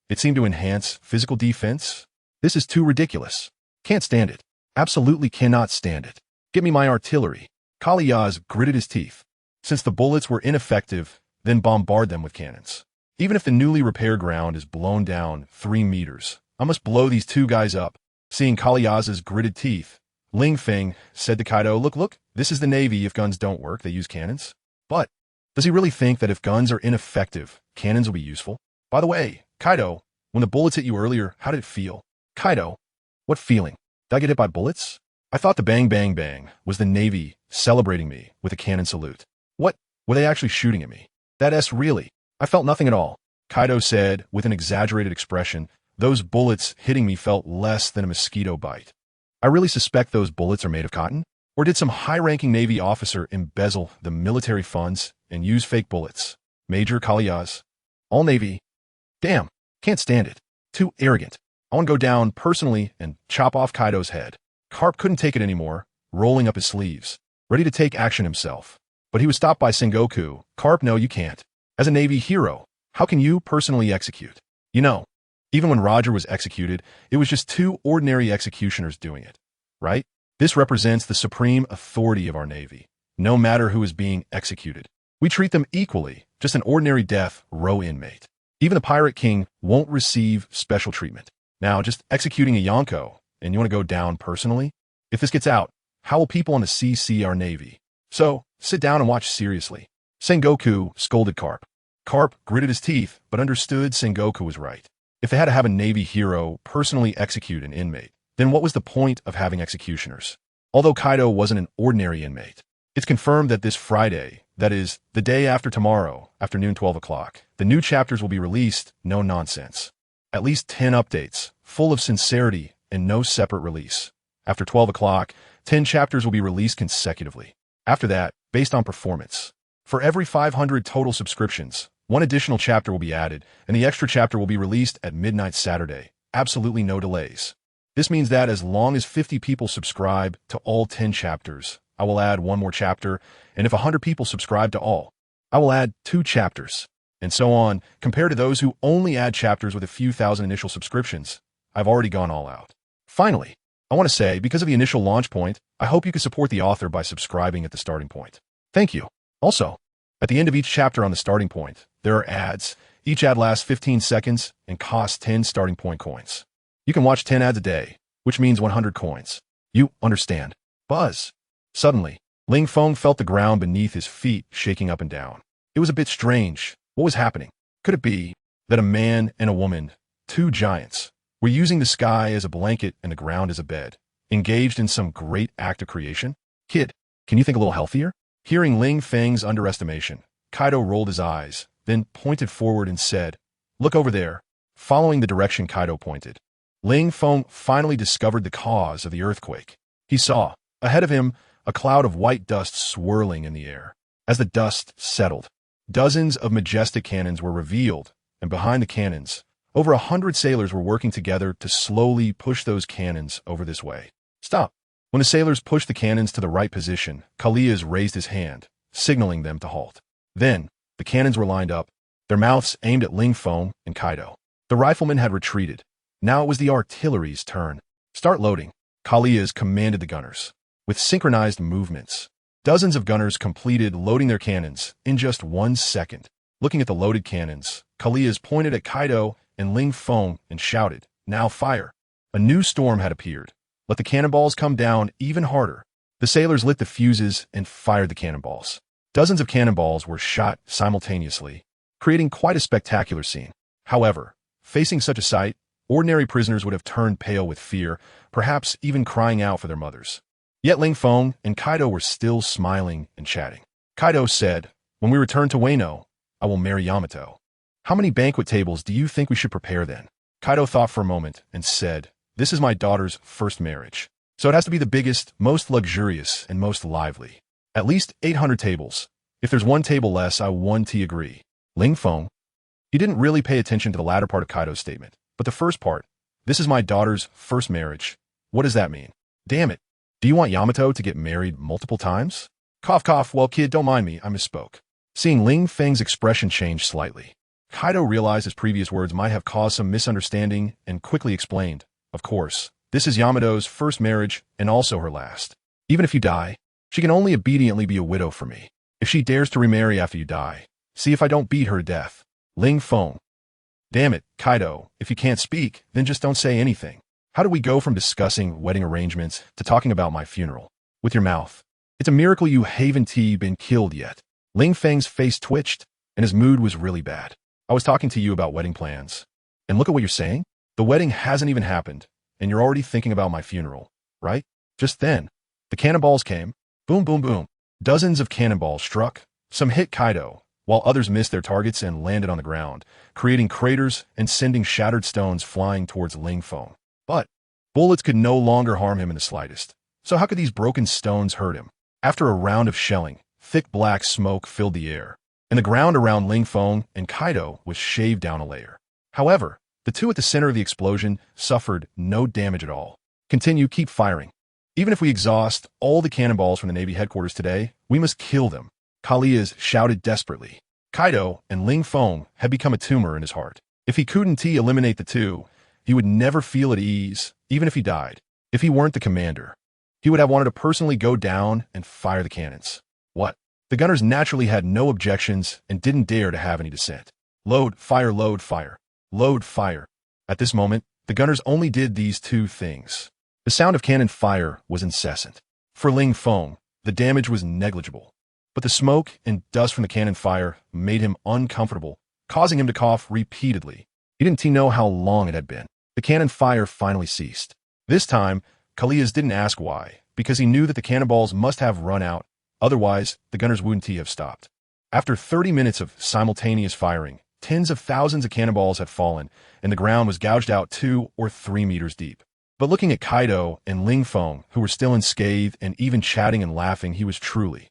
Speaker 1: it seemed to enhance physical defense. This is too ridiculous. Can't stand it. Absolutely cannot stand it. Get me my artillery. Kaliyaz gritted his teeth. Since the bullets were ineffective, then bombard them with cannons. Even if the newly repaired ground is blown down 3 meters, I must blow these 2 guys up. Seeing Kaliyaz's gritted teeth, Ling Feng said to Kaido, look, this is the Navy. If guns don't work, they use cannons. But does he really think that if guns are ineffective, cannons will be useful? By the way, Kaido, when the bullets hit you earlier, how did it feel? Kaido, what feeling? Did I get hit by bullets? I thought the bang bang bang was the Navy celebrating me with a cannon salute. What? Were they actually shooting at me? That's really? I felt nothing at all. Kaido said with an exaggerated expression, those bullets hitting me felt less than a mosquito bite. I really suspect those bullets are made of cotton? Or did some high-ranking Navy officer embezzle the military funds and use fake bullets? Major Kaliyaz. All Navy. Damn, can't stand it. Too arrogant. I want to go down personally and chop off Kaido's head. Carp couldn't take it anymore, rolling up his sleeves, ready to take action himself. But he was stopped by Sengoku. Carp, no, you can't. As a Navy hero, how can you personally execute? You know, even when Roger was executed, it was just 2 ordinary executioners doing it, right? This represents the supreme authority of our Navy. No matter who is being executed, we treat them equally, just an ordinary death row inmate. Even the Pirate King won't receive special treatment. Now, just executing a Yonko, and you want to go down personally? If this gets out, how will people on the sea see our Navy? So, sit down and watch seriously. Sengoku scolded Carp. Carp gritted his teeth, but understood Sengoku was right. If they had to have a Navy hero personally execute an inmate, then what was the point of having executioners? Although Kaido wasn't an ordinary inmate, it's confirmed that this Friday, that is, the day after tomorrow, afternoon 12 o'clock, the new chapters will be released, no nonsense. At least 10 updates, full of sincerity, and no separate release. After 12 o'clock, 10 chapters will be released consecutively. After that, based on performance. For every 500 total subscriptions, 1 additional chapter will be added, and the extra chapter will be released at midnight Saturday. Absolutely no delays. This means that as long as 50 people subscribe to all 10 chapters, I will add 1 more chapter, and if 100 people subscribe to all, I will add 2 chapters, and so on, compared to those who only add chapters with a few thousand initial subscriptions. I've already gone all out. Finally, I want to say, because of the initial launch point, I hope you can support the author by subscribing at the starting point. Thank you. Also, at the end of each chapter on the starting point, there are ads. Each ad lasts 15 seconds and costs 10 starting point coins. You can watch 10 ads a day, which means 100 coins. You understand? Buzz. Suddenly, Ling Feng felt the ground beneath his feet shaking up and down. It was a bit strange. What was happening? Could it be that a man and a woman, 2 giants, were using the sky as a blanket and the ground as a bed, engaged in some great act of creation? Kid, can you think a little healthier? Hearing Ling Feng's underestimation, Kaido rolled his eyes, then pointed forward and said, "Look over there." Following the direction Kaido pointed, Ling Feng finally discovered the cause of the earthquake. He saw, ahead of him, a cloud of white dust swirling in the air. As the dust settled, dozens of majestic cannons were revealed, and behind the cannons, over 100 sailors were working together to slowly push those cannons over this way. Stop. When the sailors pushed the cannons to the right position, Kaliyaz raised his hand, signaling them to halt. Then, the cannons were lined up, their mouths aimed at Ling Feng and Kaido. The riflemen had retreated. Now it was the artillery's turn. Start loading. Kaliyaz commanded the gunners. With synchronized movements, dozens of gunners completed loading their cannons in just 1 second. Looking at the loaded cannons, Kaliyaz pointed at Kaido and Ling Feng and shouted, "Now fire!" A new storm had appeared. Let the cannonballs come down even harder. The sailors lit the fuses and fired the cannonballs. Dozens of cannonballs were shot simultaneously, creating quite a spectacular scene. However, facing such a sight, ordinary prisoners would have turned pale with fear, perhaps even crying out for their mothers. Yet Ling Feng and Kaido were still smiling and chatting. Kaido said, "When we return to Wano, I will marry Yamato. How many banquet tables do you think we should prepare then?" Kaido thought for a moment and said, "This is my daughter's first marriage. So it has to be the biggest, most luxurious, and most lively. At least 800 tables. If there's one table less, I 1T agree. Ling Feng. He didn't really pay attention to the latter part of Kaido's statement, but the first part, this is my daughter's first marriage. What does that mean? Damn it. Do you want Yamato to get married multiple times? Cough cough, well kid, don't mind me, I misspoke. Seeing Ling Feng's expression change slightly, Kaido realized his previous words might have caused some misunderstanding and quickly explained, of course, this is Yamato's first marriage and also her last. Even if you die, she can only obediently be a widow for me. If she dares to remarry after you die, see if I don't beat her to death. Ling Feng. Damn it, Kaido, if you can't speak, then just don't say anything. How do we go from discussing wedding arrangements to talking about my funeral? With your mouth. It's a miracle you haven't been killed yet. Ling Feng's face twitched, and his mood was really bad. I was talking to you about wedding plans. And look at what you're saying. The wedding hasn't even happened, and you're already thinking about my funeral, right? Just then, the cannonballs came. Boom, boom, boom. Dozens of cannonballs struck. Some hit Kaido, while others missed their targets and landed on the ground, creating craters and sending shattered stones flying towards Ling Feng. But bullets could no longer harm him in the slightest. So how could these broken stones hurt him? After a round of shelling, thick black smoke filled the air, and the ground around Ling Feng and Kaido was shaved down a layer. However, the two at the center of the explosion suffered no damage at all. Continue, keep firing. Even if we exhaust all the cannonballs from the Navy headquarters today, we must kill them. Kalias shouted desperately. Kaido and Ling Feng had become a tumor in his heart. If he couldn't eliminate the two, he would never feel at ease, even if he died. If he weren't the commander, he would have wanted to personally go down and fire the cannons. What? The gunners naturally had no objections and didn't dare to have any dissent. Load, fire, load, fire. Load, fire. At this moment, the gunners only did these two things. The sound of cannon fire was incessant. For Ling Feng, the damage was negligible. But the smoke and dust from the cannon fire made him uncomfortable, causing him to cough repeatedly. He didn't know how long it had been. The cannon fire finally ceased. This time, Kalias didn't ask why, because he knew that the cannonballs must have run out, otherwise the gunners wouldn't have stopped. After 30 minutes of simultaneous firing, tens of thousands of cannonballs had fallen, and the ground was gouged out 2 or 3 meters deep. But looking at Kaido and Ling Feng, who were still unscathed and even chatting and laughing, he was truly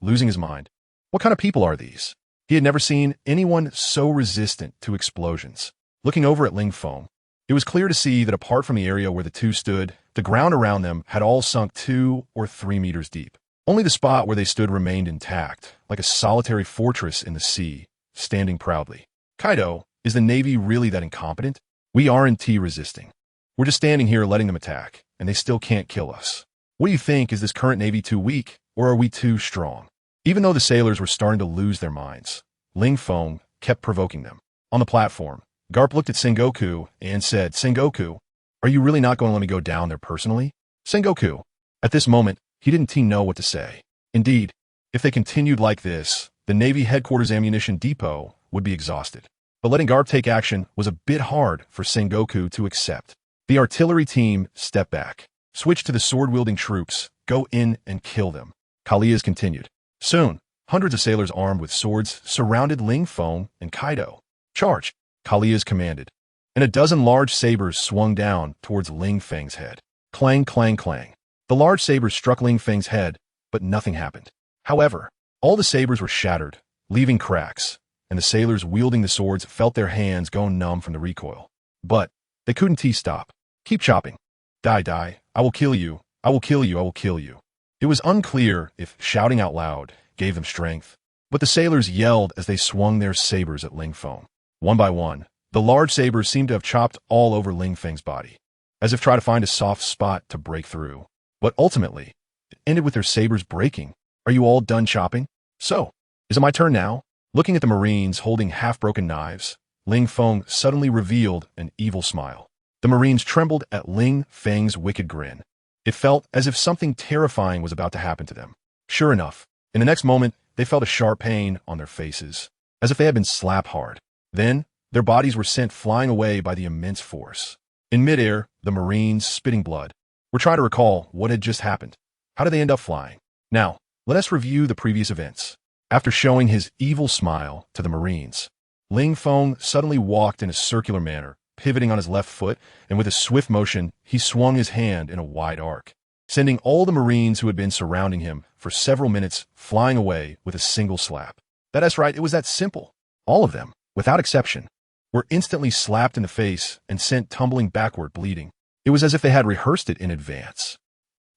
Speaker 1: losing his mind. What kind of people are these? He had never seen anyone so resistant to explosions. Looking over at Ling Feng, it was clear to see that apart from the area where the two stood, the ground around them had all sunk 2 or 3 meters deep. Only the spot where they stood remained intact, like a solitary fortress in the sea, standing proudly. Kaido, is the Navy really that incompetent? We aren't resisting. We're just standing here letting them attack, and they still can't kill us. What do you think? Is this current Navy too weak, or are we too strong? Even though the sailors were starting to lose their minds, Ling Feng kept provoking them. On the platform, Garp looked at Sengoku and said, Sengoku, are you really not going to let me go down there personally? Sengoku. At this moment, he didn't know what to say. Indeed, if they continued like this, the Navy headquarters ammunition depot would be exhausted. But letting Garp take action was a bit hard for Sengoku to accept. The artillery team stepped back. Switch to the sword-wielding troops. Go in and kill them. Kalias continued. Soon, hundreds of sailors armed with swords surrounded Ling Feng and Kaido. Charge, Kalias commanded, and a dozen large sabers swung down towards Ling Feng's head. Clang, clang, clang. The large sabers struck Ling Feng's head, but nothing happened. However, all the sabers were shattered, leaving cracks, and the sailors wielding the swords felt their hands go numb from the recoil. But they couldn't stop. Keep chopping. Die, die. I will kill you. I will kill you. I will kill you. It was unclear if shouting out loud gave them strength, but the sailors yelled as they swung their sabers at Ling Feng. One by one, the large sabers seemed to have chopped all over Ling Feng's body, as if trying to find a soft spot to break through. But ultimately, it ended with their sabers breaking. Are you all done chopping? So, is it my turn now? Looking at the Marines holding half-broken knives, Ling Feng suddenly revealed an evil smile. The Marines trembled at Ling Feng's wicked grin. It felt as if something terrifying was about to happen to them. Sure enough, in the next moment, they felt a sharp pain on their faces, as if they had been slapped hard. Then, their bodies were sent flying away by the immense force. In midair, the Marines, spitting blood, were trying to recall what had just happened. How did they end up flying? Now, let us review the previous events. After showing his evil smile to the Marines, Ling Feng suddenly walked in a circular manner, pivoting on his left foot, and with a swift motion, he swung his hand in a wide arc, sending all the Marines who had been surrounding him for several minutes flying away with a single slap. That's right, it was that simple. All of them, without exception, were instantly slapped in the face and sent tumbling backward bleeding. It was as if they had rehearsed it in advance.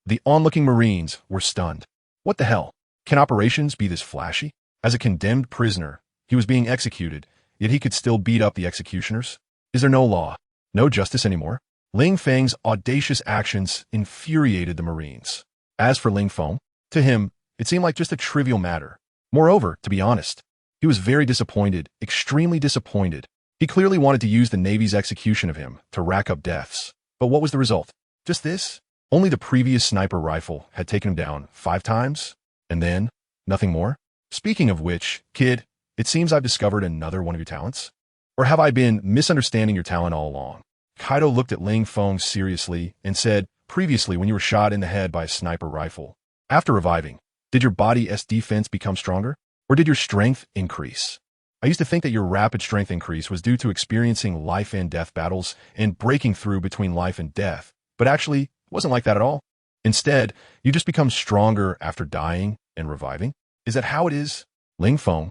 Speaker 1: The onlooking Marines were stunned. What the hell? Can operations be this flashy? As a condemned prisoner, he was being executed, yet he could still beat up the executioners? Is there no law, no justice anymore? Ling Feng's audacious actions infuriated the Marines. As for Ling Feng, to him, it seemed like just a trivial matter. Moreover, to be honest, he was very disappointed, extremely disappointed. He clearly wanted to use the Navy's execution of him to rack up deaths. But what was the result? Just this? Only the previous sniper rifle had taken him down 5 times, and then nothing more? Speaking of which, kid, it seems I've discovered another one of your talents. Or have I been misunderstanding your talent all along? Kaido looked at Ling Feng seriously and said, previously when you were shot in the head by a sniper rifle, after reviving, did your body's defense become stronger? Or did your strength increase? I used to think that your rapid strength increase was due to experiencing life and death battles and breaking through between life and death, but actually, it wasn't like that at all. Instead, you just become stronger after dying and reviving. Is that how it is? Ling Feng.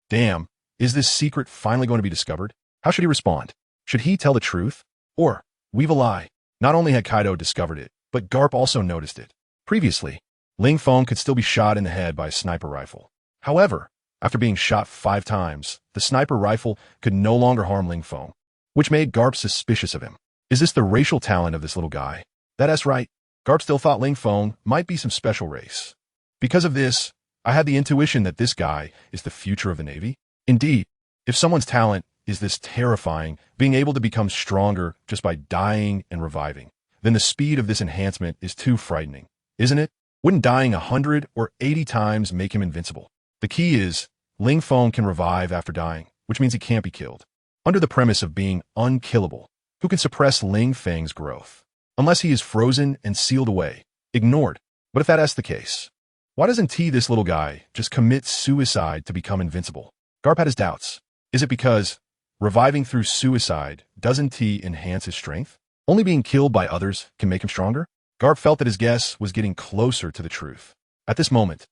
Speaker 1: Damn, is this secret finally going to be discovered? How should he respond? Should he tell the truth? Or weave a lie? Not only had Kaido discovered it, but Garp also noticed it. Previously, Ling Feng could still be shot in the head by a sniper rifle. However, after being shot 5 times, the sniper rifle could no longer harm Ling Feng, which made Garp suspicious of him. Is this the racial talent of this little guy? That's right. Garp still thought Ling Feng might be some special race. Because of this, I had the intuition that this guy is the future of the Navy. Indeed, if someone's talent is this terrifying, being able to become stronger just by dying and reviving, then the speed of this enhancement is too frightening, isn't it? Wouldn't dying 100 or 80 times make him invincible? The key is, Ling Feng can revive after dying, which means he can't be killed. Under the premise of being unkillable, who can suppress Ling Feng's growth? Unless he is frozen and sealed away, ignored. But if that's the case, why doesn't this little guy just commit suicide to become invincible? Garp had his doubts. Is it because reviving through suicide doesn't enhance his strength? Only being killed by others can make him stronger? Garp felt that his guess was getting closer to the truth. At this moment,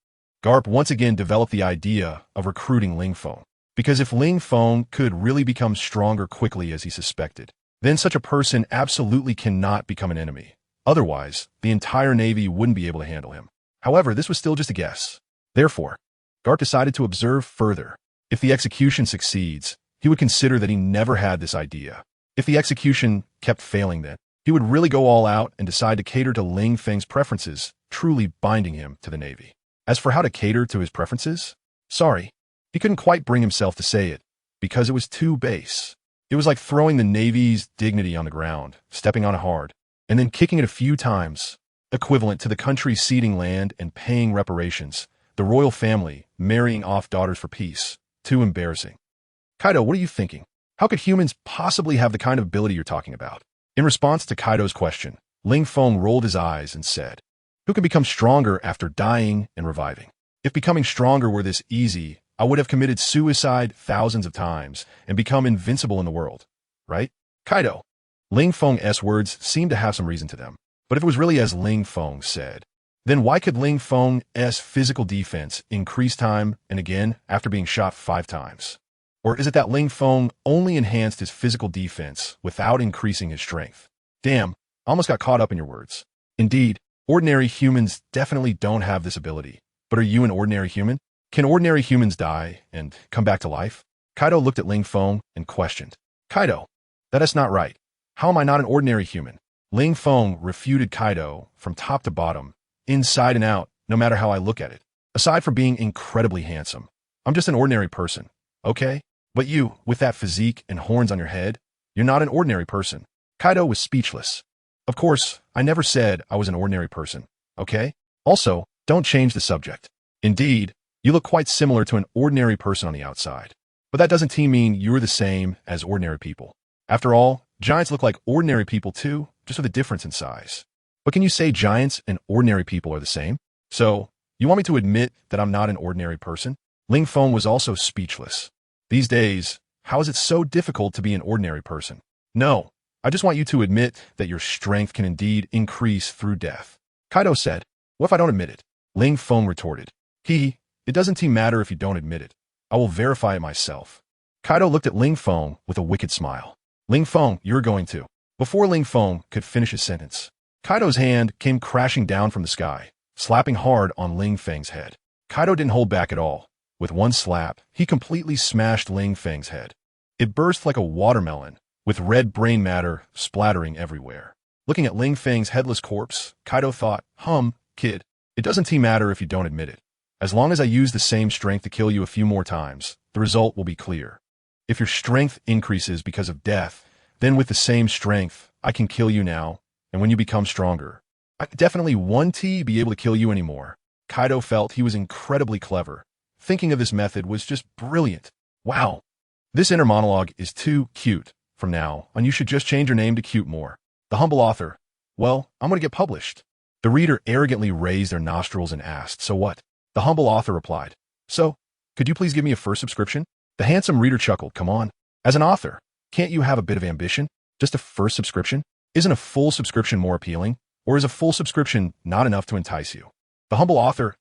Speaker 1: Garp once again developed the idea of recruiting Ling Feng. Because if Ling Feng could really become stronger quickly as he suspected, then such a person absolutely cannot become an enemy. Otherwise, the entire Navy wouldn't be able to handle him. However, this was still just a guess. Therefore, Garp decided to observe further. If the execution succeeds, he would consider that he never had this idea. If the execution kept failing then, he would really go all out and decide to cater to Ling Feng's preferences, truly binding him to the Navy. As for how to cater to his preferences, sorry, he couldn't quite bring himself to say it, because it was too base. It was like throwing the Navy's dignity on the ground, stepping on it hard, and then kicking it a few times, equivalent to the country ceding land and paying reparations, the royal family marrying off daughters for peace. Too embarrassing. Kaido, what are you thinking? How could humans possibly have the kind of ability you're talking about? In response to Kaido's question, Ling Feng rolled his eyes and said, who can become stronger after dying and reviving? If becoming stronger were this easy, I would have committed suicide thousands of times and become invincible in the world. Right? Kaido. Ling Feng's words seemed to have some reason to them. But if it was really as Ling Feng said, then why could Ling Feng's physical defense increase time and again after being shot 5 times? Or is it that Ling Feng only enhanced his physical defense without increasing his strength? Damn, I almost got caught up in your words. Indeed, ordinary humans definitely don't have this ability. But are you an ordinary human? Can ordinary humans die and come back to life? Kaido looked at Ling Feng and questioned. Kaido, that's not right. How am I not an ordinary human? Ling Feng refuted Kaido from top to bottom, inside and out, no matter how I look at it. Aside from being incredibly handsome, I'm just an ordinary person, okay? But you, with that physique and horns on your head, you're not an ordinary person. Kaido was speechless. Of course, I never said I was an ordinary person, okay? Also, don't change the subject. Indeed, you look quite similar to an ordinary person on the outside. But that doesn't mean you're the same as ordinary people. After all, giants look like ordinary people too, just with a difference in size. But can you say giants and ordinary people are the same? So, you want me to admit that I'm not an ordinary person? Ling Feng was also speechless. These days, how is it so difficult to be an ordinary person? No, I just want you to admit that your strength can indeed increase through death. Kaido said, what if I don't admit it? Ling Feng retorted, it doesn't matter if you don't admit it. I will verify it myself. Kaido looked at Ling Feng with a wicked smile. Ling Feng, you're going to. Before Ling Feng could finish his sentence, Kaido's hand came crashing down from the sky, slapping hard on Ling Feng's head. Kaido didn't hold back at all. With one slap, he completely smashed Ling Feng's head. It burst like a watermelon, with red brain matter splattering everywhere. Looking at Ling Feng's headless corpse, Kaido thought, kid, it doesn't matter if you don't admit it. As long as I use the same strength to kill you a few more times, the result will be clear. If your strength increases because of death, then with the same strength, I can kill you now, and when you become stronger, I definitely won't be able to kill you anymore. Kaido felt he was incredibly clever. Thinking of this method was just brilliant. Wow. This inner monologue is too cute. From now on, you should just change your name to Cute More. The humble author. Well, I'm going to get published. The reader arrogantly raised their nostrils and asked, so what? The humble author replied, so, could you please give me a first subscription? The handsome reader chuckled, come on. As an author, can't you have a bit of ambition? Just a first subscription? Isn't a full subscription more appealing? Or is a full subscription not enough to entice you? The humble author's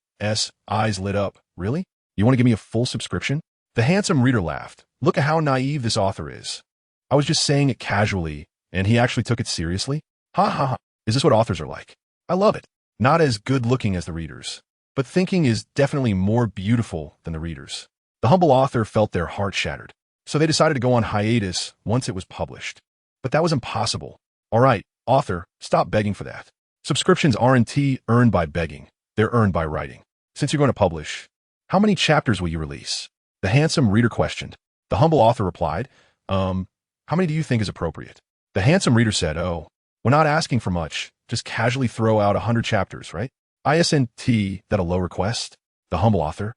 Speaker 1: eyes lit up. Really? You want to give me a full subscription? The handsome reader laughed. Look at how naive this author is. I was just saying it casually, and he actually took it seriously? Ha ha ha. Is this what authors are like? I love it. Not as good looking as the readers, but thinking is definitely more beautiful than the readers. The humble author felt their heart shattered, so they decided to go on hiatus once it was published. But that was impossible. All right, author, stop begging for that. Subscriptions aren't earned by begging. They're earned by writing. Since you're going to publish, how many chapters will you release? The handsome reader questioned. The humble author replied, how many do you think is appropriate? The handsome reader said, oh, we're not asking for much. Just casually throw out 100 chapters, right? Isn't that a low request? The humble author.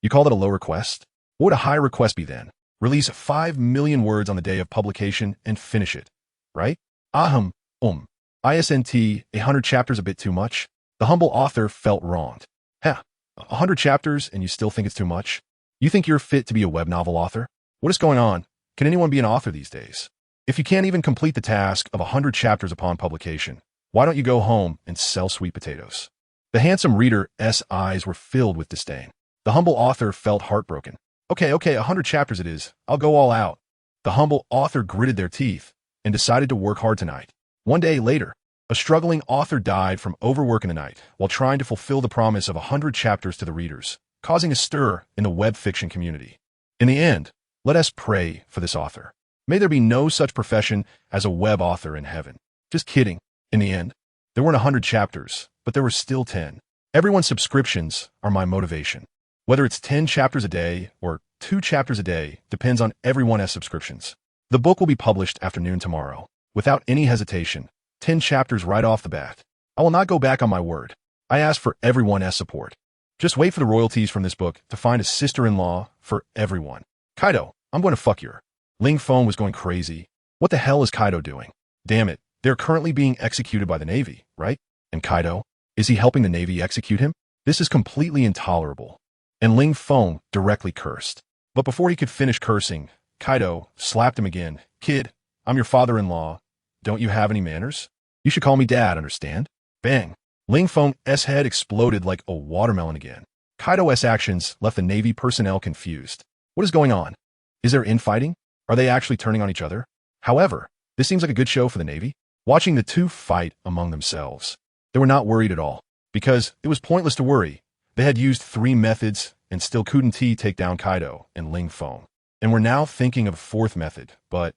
Speaker 1: You call that a low request? What would a high request be then? Release 5 million words on the day of publication and finish it, right? Isn't 100 chapters a bit too much? The humble author felt wronged. 100 chapters and you still think it's too much? You think you're fit to be a web novel author? What is going on? Can anyone be an author these days? If you can't even complete the task of 100 chapters upon publication, why don't you go home and sell sweet potatoes? The handsome reader's eyes were filled with disdain. The humble author felt heartbroken. Okay, 100 chapters it is. I'll go all out. The humble author gritted their teeth and decided to work hard tonight. One day later, a struggling author died from overwork in the night while trying to fulfill the promise of 100 chapters to the readers, causing a stir in the web fiction community. In the end, let us pray for this author. May there be no such profession as a web author in heaven. Just kidding. In the end, there weren't 100 chapters, but there were still 10. Everyone's subscriptions are my motivation. Whether it's 10 chapters a day or 2 chapters a day depends on everyone's subscriptions. The book will be published afternoon tomorrow. Without any hesitation, 10 chapters right off the bat. I will not go back on my word. I ask for everyone's support. Just wait for the royalties from this book to find a sister-in-law for everyone. Kaido, I'm going to fuck your. Ling Feng was going crazy. What the hell is Kaido doing? Damn it, they're currently being executed by the Navy, right? And Kaido, is he helping the Navy execute him? This is completely intolerable. And Ling Feng directly cursed. But before he could finish cursing, Kaido slapped him again. Kid, I'm your father-in-law. Don't you have any manners? You should call me dad, understand? Bang. Ling Feng's head exploded like a watermelon again. Kaido's actions left the Navy personnel confused. What is going on? Is there infighting? Are they actually turning on each other? However, this seems like a good show for the Navy. Watching the two fight among themselves, they were not worried at all, because it was pointless to worry. They had used 3 methods and still couldn't take down Kaido and Ling Feng, and were now thinking of a 4th method. But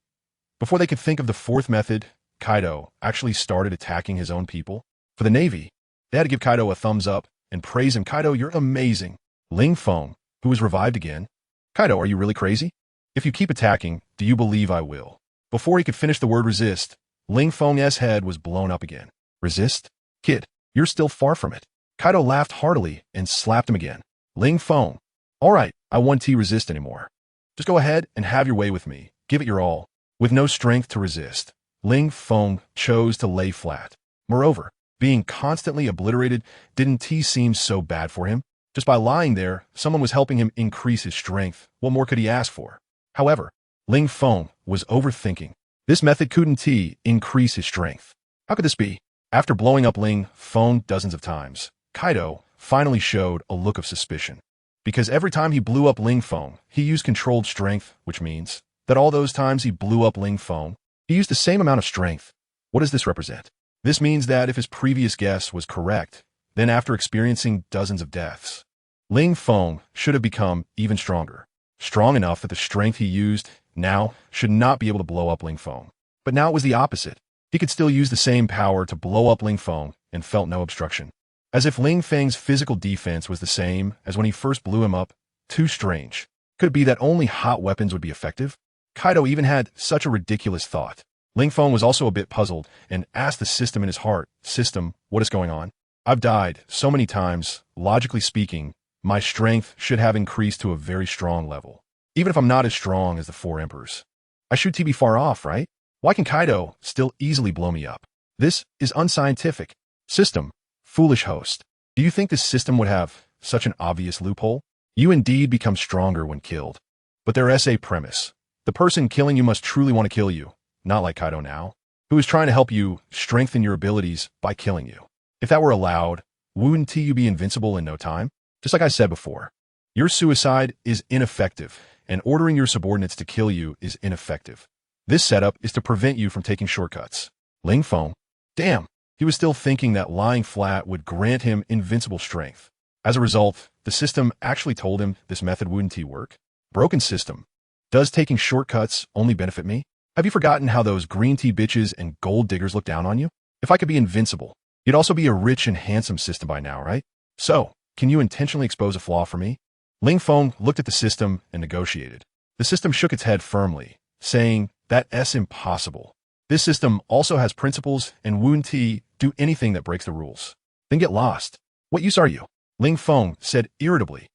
Speaker 1: before they could think of the 4th method, Kaido actually started attacking his own people. For the Navy, they had to give Kaido a thumbs up and praise him. Kaido, you're amazing. Ling Feng, who was revived again. Kaido, are you really crazy? If you keep attacking, do you believe I will? Before he could finish the word resist, Ling Feng's head was blown up again. Resist? Kid, you're still far from it. Kaido laughed heartily and slapped him again. Ling Feng, all right, I won't resist anymore. Just go ahead and have your way with me. Give it your all. With no strength to resist, Ling Feng chose to lay flat. Moreover, being constantly obliterated didn't seem so bad for him. Just by lying there, someone was helping him increase his strength. What more could he ask for? However, Ling Feng was overthinking. This method couldn't increase his strength. How could this be? After blowing up Ling Feng dozens of times, Kaido finally showed a look of suspicion. Because every time he blew up Ling Feng, he used controlled strength, which means that all those times he blew up Ling Feng, he used the same amount of strength. What does this represent? This means that if his previous guess was correct, then after experiencing dozens of deaths, Ling Feng should have become even stronger. Strong enough that the strength he used now should not be able to blow up Ling Feng. But now it was the opposite. He could still use the same power to blow up Ling Feng and felt no obstruction. As if Ling Feng's physical defense was the same as when he first blew him up. Too strange. Could it be that only hot weapons would be effective? Kaido even had such a ridiculous thought. Ling Feng was also a bit puzzled and asked the system in his heart, "System, what is going on? I've died so many times. Logically speaking, my strength should have increased to a very strong level. Even if I'm not as strong as the four emperors. I should be far off, right? Why can Kaido still easily blow me up? This is unscientific. System, foolish host. Do you think this system would have such an obvious loophole? You indeed become stronger when killed. But there is a premise. The person killing you must truly want to kill you, not like Kaido now, who is trying to help you strengthen your abilities by killing you. If that were allowed, wouldn't you be invincible in no time? Just like I said before, your suicide is ineffective, and ordering your subordinates to kill you is ineffective. This setup is to prevent you from taking shortcuts. Ling Feng, damn, he was still thinking that lying flat would grant him invincible strength. As a result, the system actually told him this method wouldn't work. Broken system. Does taking shortcuts only benefit me? Have you forgotten how those green tea bitches and gold diggers look down on you? If I could be invincible, you'd also be a rich and handsome system by now, right? So, can you intentionally expose a flaw for me? Ling Feng looked at the system and negotiated. The system shook its head firmly, saying, "That's impossible. This system also has principles and wouldn't do anything that breaks the rules. Then get lost. What use are you?" Ling Feng said irritably.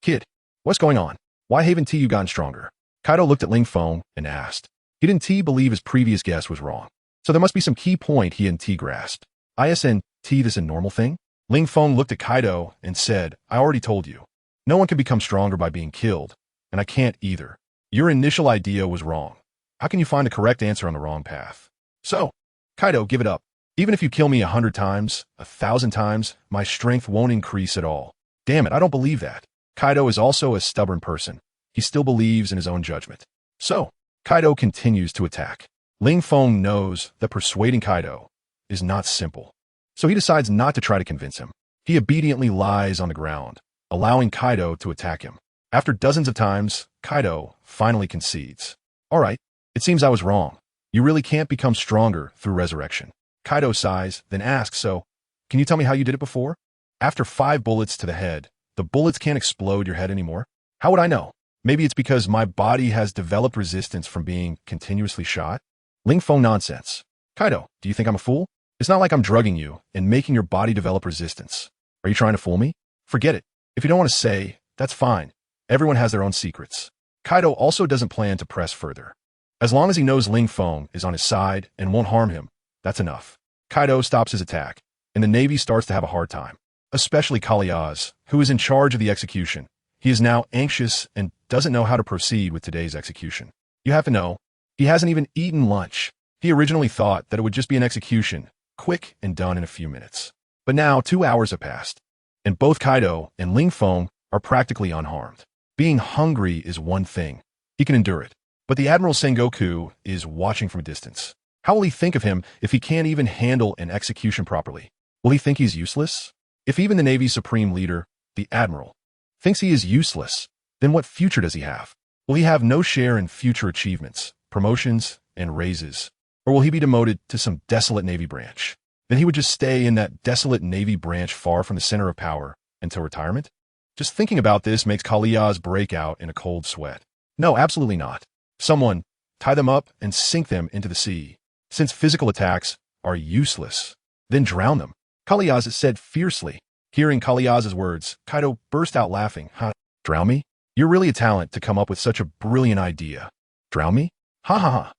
Speaker 1: "Kid, what's going on? Why haven't you gotten stronger?" Kaido looked at Ling Feng and asked. He didn't believe his previous guess was wrong. So there must be some key point he hadn't grasped. "Isn't this a normal thing?" Ling Feng looked at Kaido and said, "I already told you. No one can become stronger by being killed, and I can't either. Your initial idea was wrong. How can you find a correct answer on the wrong path? So, Kaido, give it up. Even if you kill me 100 times, 1,000 times, my strength won't increase at all. Damn it, I don't believe that." Kaido is also a stubborn person. He still believes in his own judgment. So, Kaido continues to attack. Ling Feng knows that persuading Kaido is not simple. So he decides not to try to convince him. He obediently lies on the ground, allowing Kaido to attack him. After dozens of times, Kaido finally concedes. "All right, it seems I was wrong. You really can't become stronger through resurrection." Kaido sighs, then asks, "So, can you tell me how you did it before?" "After 5 bullets to the head, the bullets can't explode your head anymore." "How would I know? Maybe it's because my body has developed resistance from being continuously shot." Ling Feng nonsense. "Kaido, do you think I'm a fool? It's not like I'm drugging you and making your body develop resistance. Are you trying to fool me? Forget it. If you don't want to say, that's fine. Everyone has their own secrets." Kaido also doesn't plan to press further. As long as he knows Ling Feng is on his side and won't harm him, that's enough. Kaido stops his attack, and the Navy starts to have a hard time. Especially Kaliaz, who is in charge of the execution. He is now anxious and doesn't know how to proceed with today's execution. You have to know, he hasn't even eaten lunch. He originally thought that it would just be an execution, quick and done in a few minutes. But now 2 hours have passed, and both Kaido and Ling Feng are practically unharmed. Being hungry is one thing. He can endure it. But the Admiral Sengoku is watching from a distance. How will he think of him if he can't even handle an execution properly? Will he think he's useless? If even the Navy's supreme leader, the Admiral, thinks he is useless, then what future does he have? Will he have no share in future achievements, promotions, and raises? Or will he be demoted to some desolate Navy branch? Then he would just stay in that desolate Navy branch far from the center of power until retirement? Just thinking about this makes Kaliaz break out in a cold sweat. No, absolutely not. Someone, tie them up and sink them into the sea. Since physical attacks are useless, then drown them. Kaliaz said fiercely. Hearing Kaliaz's words, Kaido burst out laughing. "Huh? Drown me? You're really a talent to come up with such a brilliant idea. Drown me? Ha ha ha.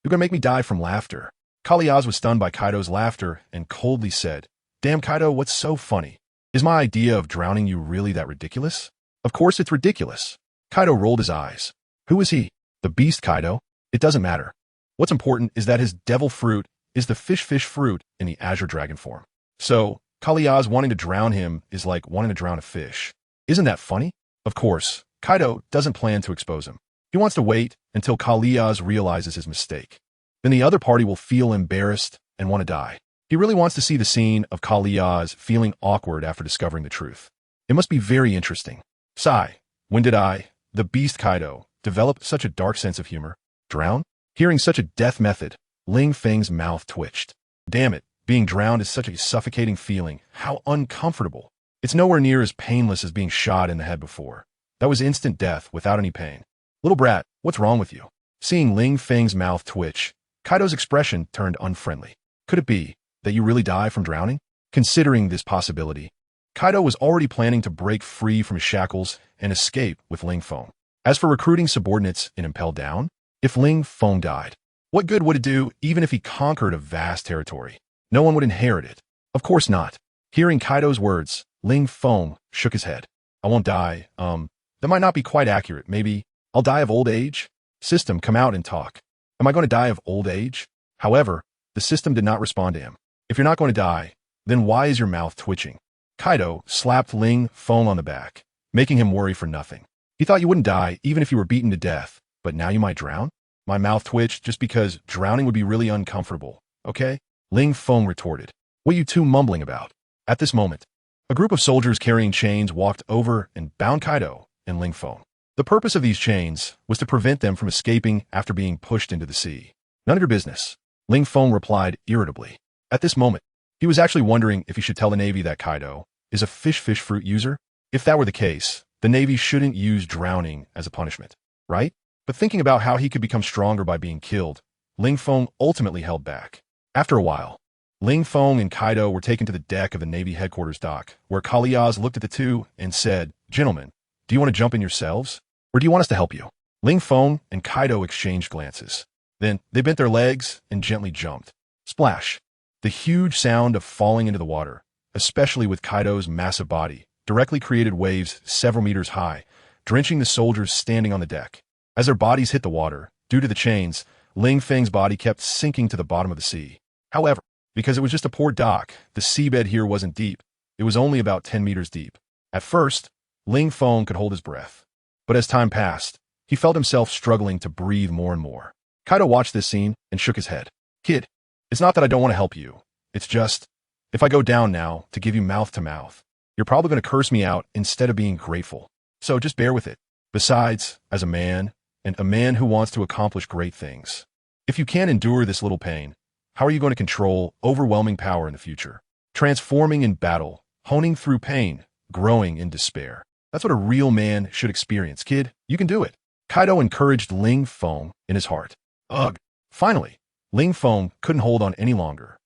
Speaker 1: You're gonna make me die from laughter." Kaliaz was stunned by Kaido's laughter and coldly said, "Damn Kaido, what's so funny? Is my idea of drowning you really that ridiculous?" "Of course it's ridiculous." Kaido rolled his eyes. "Who is he?" "The beast, Kaido. It doesn't matter. What's important is that his devil fruit is the fish fruit in the Azure Dragon form. So, Kalia's wanting to drown him is like wanting to drown a fish. Isn't that funny? Of course, Kaido doesn't plan to expose him. He wants to wait until Kalias realizes his mistake. Then the other party will feel embarrassed and want to die. He really wants to see the scene of Kalias feeling awkward after discovering the truth. It must be very interesting. Sigh, when did I, the beast Kaido, develop such a dark sense of humor? Drown? Hearing such a death method, Ling Feng's mouth twitched. Damn it, being drowned is such a suffocating feeling. How uncomfortable. It's nowhere near as painless as being shot in the head before. That was instant death without any pain. Little brat, what's wrong with you? Seeing Ling Feng's mouth twitch, Kaido's expression turned unfriendly. Could it be that you really die from drowning? Considering this possibility, Kaido was already planning to break free from his shackles and escape with Ling Feng. As for recruiting subordinates in Impel Down, if Ling Feng died, what good would it do even if he conquered a vast territory? No one would inherit it. Of course not. Hearing Kaido's words, Ling Feng shook his head. I won't die. That might not be quite accurate. Maybe I'll die of old age? System, come out and talk. Am I going to die of old age? However, the system did not respond to him. If you're not going to die, then why is your mouth twitching? Kaido slapped Ling Feng on the back, making him worry for nothing. He thought you wouldn't die even if you were beaten to death, but now you might drown? My mouth twitched just because drowning would be really uncomfortable, okay? Ling Feng retorted. What are you two mumbling about? At this moment, a group of soldiers carrying chains walked over and bound Kaido and Ling Feng. The purpose of these chains was to prevent them from escaping after being pushed into the sea. None of your business, Ling Feng replied irritably. At this moment, he was actually wondering if he should tell the Navy that Kaido is a fish fruit user. If that were the case, the Navy shouldn't use drowning as a punishment, right? But thinking about how he could become stronger by being killed, Ling Feng ultimately held back. After a while, Ling Feng and Kaido were taken to the deck of the Navy headquarters dock, where Kalias looked at the two and said, Gentlemen, do you want to jump in yourselves? Or do you want us to help you? Ling Feng and Kaido exchanged glances. Then they bent their legs and gently jumped. Splash! The huge sound of falling into the water, especially with Kaido's massive body, directly created waves several meters high, drenching the soldiers standing on the deck. As their bodies hit the water, due to the chains, Ling Feng's body kept sinking to the bottom of the sea. However, because it was just a poor dock, the seabed here wasn't deep. It was only about 10 meters deep. At first, Ling Feng could hold his breath. But as time passed, he felt himself struggling to breathe more and more. Kaido watched this scene and shook his head. Kid, it's not that I don't want to help you. It's just, if I go down now to give you mouth to mouth, you're probably going to curse me out instead of being grateful. So just bear with it. Besides, as a man, and a man who wants to accomplish great things, if you can't endure this little pain, how are you going to control overwhelming power in the future? Transforming in battle, honing through pain, growing in despair. That's what a real man should experience. Kid, you can do it. Kaido encouraged Ling Feng in his heart. Ugh. Finally, Ling Feng couldn't hold on any longer,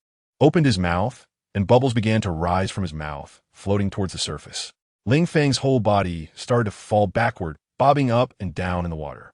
Speaker 1: opened his mouth, and bubbles began to rise from his mouth, floating towards the surface. Ling Feng's whole body started to fall backward, bobbing up and down in the water.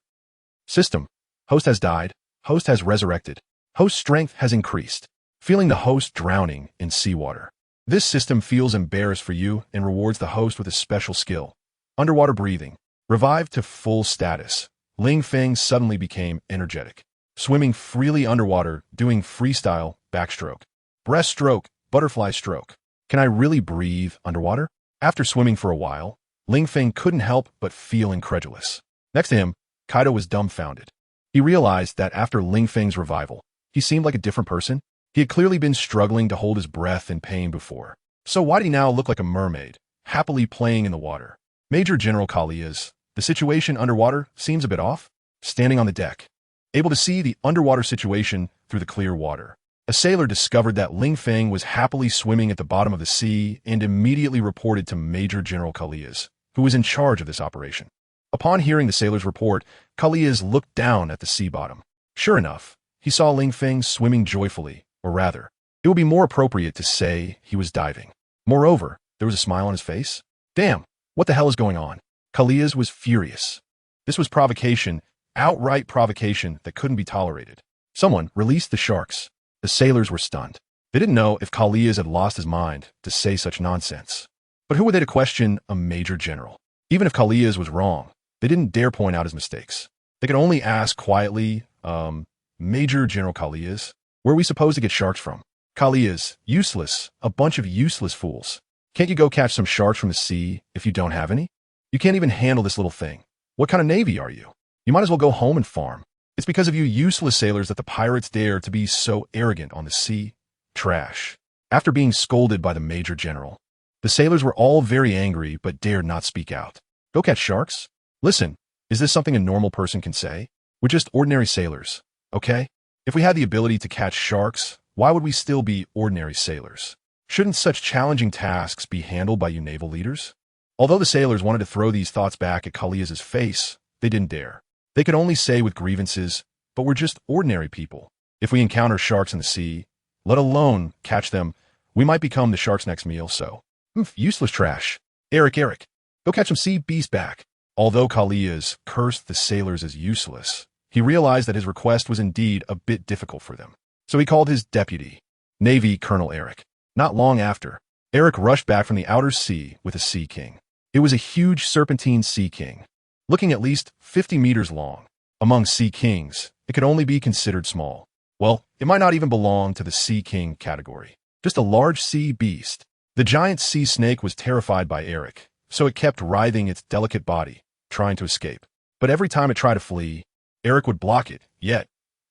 Speaker 1: System. Host has died. Host has resurrected. Host strength has increased. Feeling the host drowning in seawater. This system feels embarrassed for you and rewards the host with a special skill. Underwater breathing. Revived to full status. Ling Feng suddenly became energetic. Swimming freely underwater, doing freestyle, backstroke. Breaststroke, butterfly stroke. Can I really breathe underwater? After swimming for a while, Ling Feng couldn't help but feel incredulous. Next to him, Kaido was dumbfounded. He realized that after Ling Feng's revival, he seemed like a different person. He had clearly been struggling to hold his breath in pain before. So why did he now look like a mermaid, happily playing in the water? Major General Kalias, the situation underwater seems a bit off. Standing on the deck, able to see the underwater situation through the clear water, a sailor discovered that Ling Feng was happily swimming at the bottom of the sea and immediately reported to Major General Kalias, who was in charge of this operation. Upon hearing the sailor's report, Kalias looked down at the sea bottom. Sure enough, he saw Ling Feng swimming joyfully, or rather, it would be more appropriate to say he was diving. Moreover, there was a smile on his face. Damn, what the hell is going on? Kalias was furious. This was provocation, outright provocation that couldn't be tolerated. Someone released the sharks. The sailors were stunned. They didn't know if Kalias had lost his mind to say such nonsense. But who were they to question a major general? Even if Kalias was wrong, they didn't dare point out his mistakes. They could only ask quietly, Major General Kalias. Where are we supposed to get sharks from? Kalias, useless. A bunch of useless fools. Can't you go catch some sharks from the sea if you don't have any? You can't even handle this little thing. What kind of navy are you? You might as well go home and farm. It's because of you useless sailors that the pirates dare to be so arrogant on the sea. Trash. After being scolded by the Major General, the sailors were all very angry but dared not speak out. Go catch sharks? Listen, is this something a normal person can say? We're just ordinary sailors, okay? If we had the ability to catch sharks, why would we still be ordinary sailors? Shouldn't such challenging tasks be handled by you naval leaders? Although the sailors wanted to throw these thoughts back at Kalias' face, they didn't dare. They could only say with grievances, but we're just ordinary people. If we encounter sharks in the sea, let alone catch them, we might become the shark's next meal, so. Useless trash. Eric, go catch some sea beast back. Although Kalias cursed the sailors as useless, he realized that his request was indeed a bit difficult for them. So he called his deputy, Navy Colonel Eric. Not long after, Eric rushed back from the outer sea with a sea king. It was a huge serpentine sea king, looking at least 50 meters long. Among sea kings, it could only be considered small. Well, it might not even belong to the sea king category. Just a large sea beast. The giant sea snake was terrified by Eric, so it kept writhing its delicate body, trying to escape. But every time it tried to flee, Eric would block it, yet,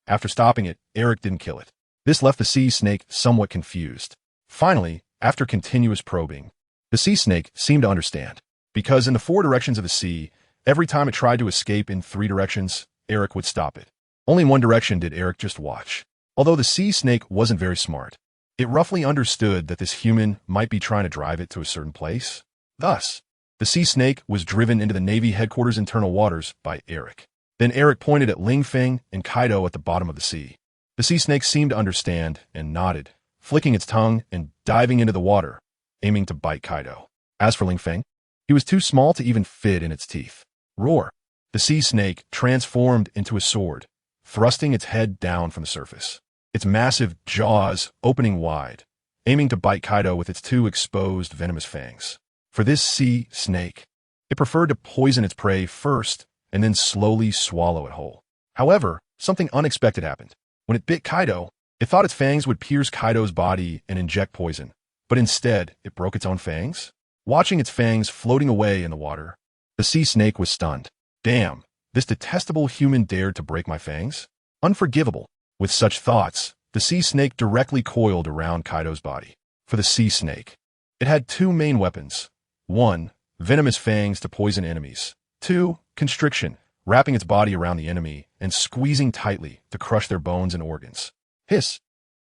Speaker 1: after stopping it, Eric didn't kill it. This left the sea snake somewhat confused. Finally, after continuous probing, the sea snake seemed to understand. Because in the 4 directions of the sea, every time it tried to escape in 3 directions, Eric would stop it. Only in one direction did Eric just watch. Although the sea snake wasn't very smart, it roughly understood that this human might be trying to drive it to a certain place. Thus, the sea snake was driven into the Navy headquarters' internal waters by Eric. Then Eric pointed at Ling, Feng, and Kaido at the bottom of the sea. The sea snake seemed to understand and nodded, flicking its tongue and diving into the water, aiming to bite Kaido. As for Ling Feng, he was too small to even fit in its teeth. Roar! The sea snake transformed into a sword, thrusting its head down from the surface. Its massive jaws opening wide, aiming to bite Kaido with its 2 exposed venomous fangs. For this sea snake, it preferred to poison its prey first and then slowly swallow it whole. However, something unexpected happened. When it bit Kaido, it thought its fangs would pierce Kaido's body and inject poison, but instead, it broke its own fangs. Watching its fangs floating away in the water, the sea snake was stunned. Damn, this detestable human dared to break my fangs? Unforgivable. With such thoughts, the sea snake directly coiled around Kaido's body. For the sea snake, it had 2 main weapons. 1, venomous fangs to poison enemies. 2, constriction, wrapping its body around the enemy and squeezing tightly to crush their bones and organs. Hiss!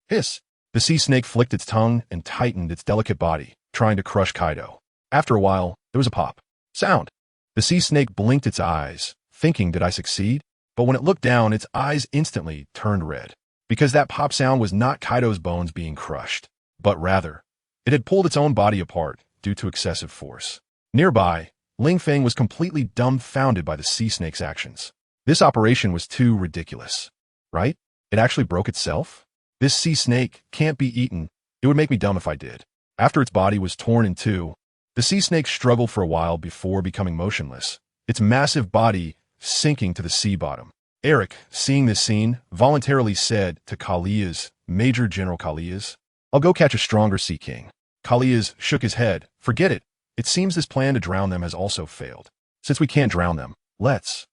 Speaker 1: Hiss! The sea snake flicked its tongue and tightened its delicate body, trying to crush Kaido. After a while, there was a pop. Sound. The sea snake blinked its eyes, thinking, did I succeed? But when it looked down, its eyes instantly turned red. Because that pop sound was not Kaido's bones being crushed, but rather, it had pulled its own body apart due to excessive force. Nearby, Ling Feng was completely dumbfounded by the sea snake's actions. This operation was too ridiculous. Right? It actually broke itself? This sea snake can't be eaten. It would make me dumb if I did. After its body was torn in 2, the sea snake struggled for a while before becoming motionless, its massive body sinking to the sea bottom. Eric, seeing this scene, voluntarily said to Kalias, Major General Kalias, I'll go catch a stronger sea king. Kalias shook his head. Forget it. It seems this plan to drown them has also failed. Since we can't drown them, let's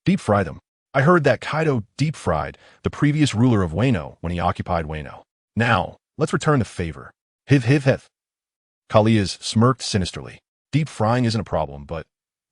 Speaker 1: deep fry them. I heard that Kaido deep fried the previous ruler of Wano when he occupied Wano. Now, let's return the favor. Hiv. Kalias smirked sinisterly. Deep frying isn't a problem, but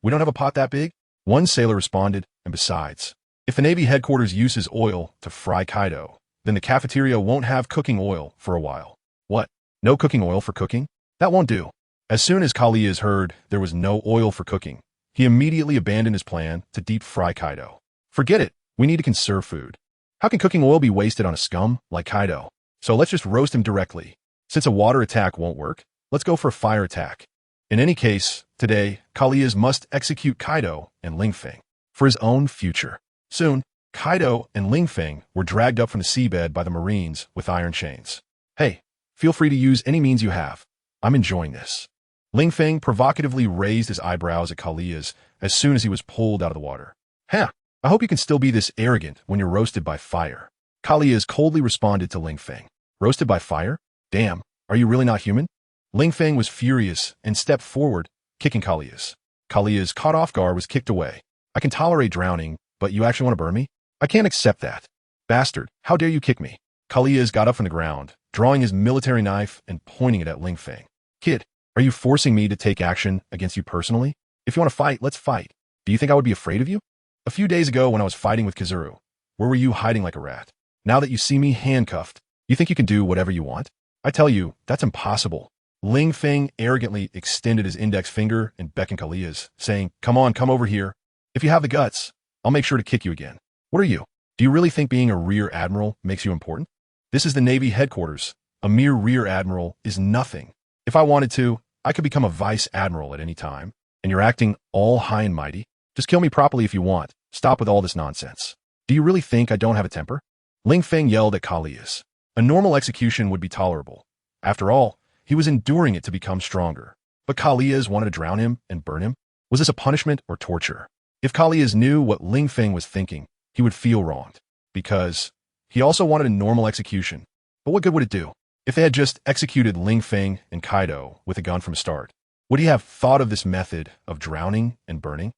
Speaker 1: we don't have a pot that big? One sailor responded, and besides, if the Navy headquarters uses oil to fry Kaido, then the cafeteria won't have cooking oil for a while. What? No cooking oil for cooking? That won't do. As soon as Kalias heard there was no oil for cooking, he immediately abandoned his plan to deep fry Kaido. Forget it. We need to conserve food. How can cooking oil be wasted on a scum like Kaido? So let's just roast him directly. Since a water attack won't work, let's go for a fire attack. In any case, today, Kalias must execute Kaido and Ling Feng for his own future. Soon, Kaido and Ling Feng were dragged up from the seabed by the Marines with iron chains. Hey, feel free to use any means you have. I'm enjoying this. Ling Feng provocatively raised his eyebrows at Kalias as soon as he was pulled out of the water. Huh, I hope you can still be this arrogant when you're roasted by fire. Kalias coldly responded to Ling Feng. Roasted by fire? Damn, are you really not human? Ling Feng was furious and stepped forward, kicking Kalias. Kalias, caught off guard, was kicked away. I can tolerate drowning, but you actually want to burn me? I can't accept that. Bastard, how dare you kick me? Kalias got up from the ground, drawing his military knife and pointing it at Ling Feng. Kid, are you forcing me to take action against you personally? If you want to fight, let's fight. Do you think I would be afraid of you? A few days ago when I was fighting with Kizuru, where were you hiding like a rat? Now that you see me handcuffed, you think you can do whatever you want? I tell you, that's impossible. Ling Feng arrogantly extended his index finger and beckoned Kalias, saying, come on, come over here. If you have the guts, I'll make sure to kick you again. What are you? Do you really think being a rear admiral makes you important? This is the Navy headquarters. A mere rear admiral is nothing. If I wanted to, I could become a vice admiral at any time. And you're acting all high and mighty? Just kill me properly if you want. Stop with all this nonsense. Do you really think I don't have a temper? Ling Feng yelled at Kalias. A normal execution would be tolerable. After all, he was enduring it to become stronger. But Kalias wanted to drown him and burn him? Was this a punishment or torture? If Kalias knew what Ling Feng was thinking, he would feel wronged. Because he also wanted a normal execution. But what good would it do? If they had just executed Ling Feng and Kaido with a gun from start, would he have thought of this method of drowning and burning?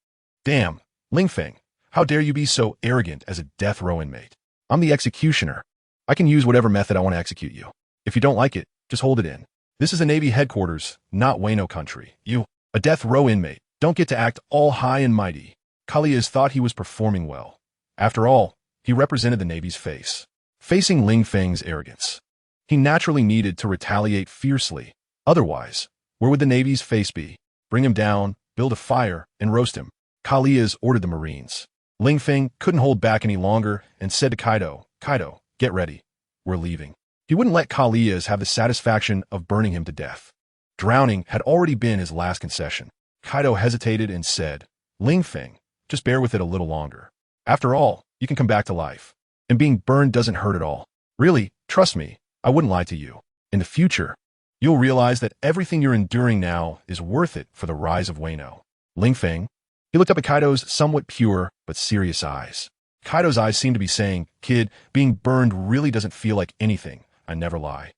Speaker 1: Damn, Ling Feng, how dare you be so arrogant as a death row inmate? I'm the executioner. I can use whatever method I want to execute you. If you don't like it, just hold it in. This is the Navy headquarters, not Wano country. You, a death row inmate, don't get to act all high and mighty. Kalias thought he was performing well. After all, he represented the Navy's face. Facing Ling Feng's arrogance, he naturally needed to retaliate fiercely. Otherwise, where would the Navy's face be? Bring him down, build a fire, and roast him. Kalias ordered the Marines. Ling Feng couldn't hold back any longer and said to Kaido, Kaido, get ready. We're leaving. He wouldn't let Kalias have the satisfaction of burning him to death. Drowning had already been his last concession. Kaido hesitated and said, Ling Feng, just bear with it a little longer. After all, you can come back to life. And being burned doesn't hurt at all. Really, trust me, I wouldn't lie to you. In the future, you'll realize that everything you're enduring now is worth it for the rise of Wano. Ling Feng, he looked up at Kaido's somewhat pure but serious eyes. Kaido's eyes seemed to be saying, kid, being burned really doesn't feel like anything. I never lie.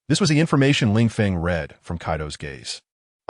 Speaker 1: This was the information Ling Feng read from Kaido's gaze.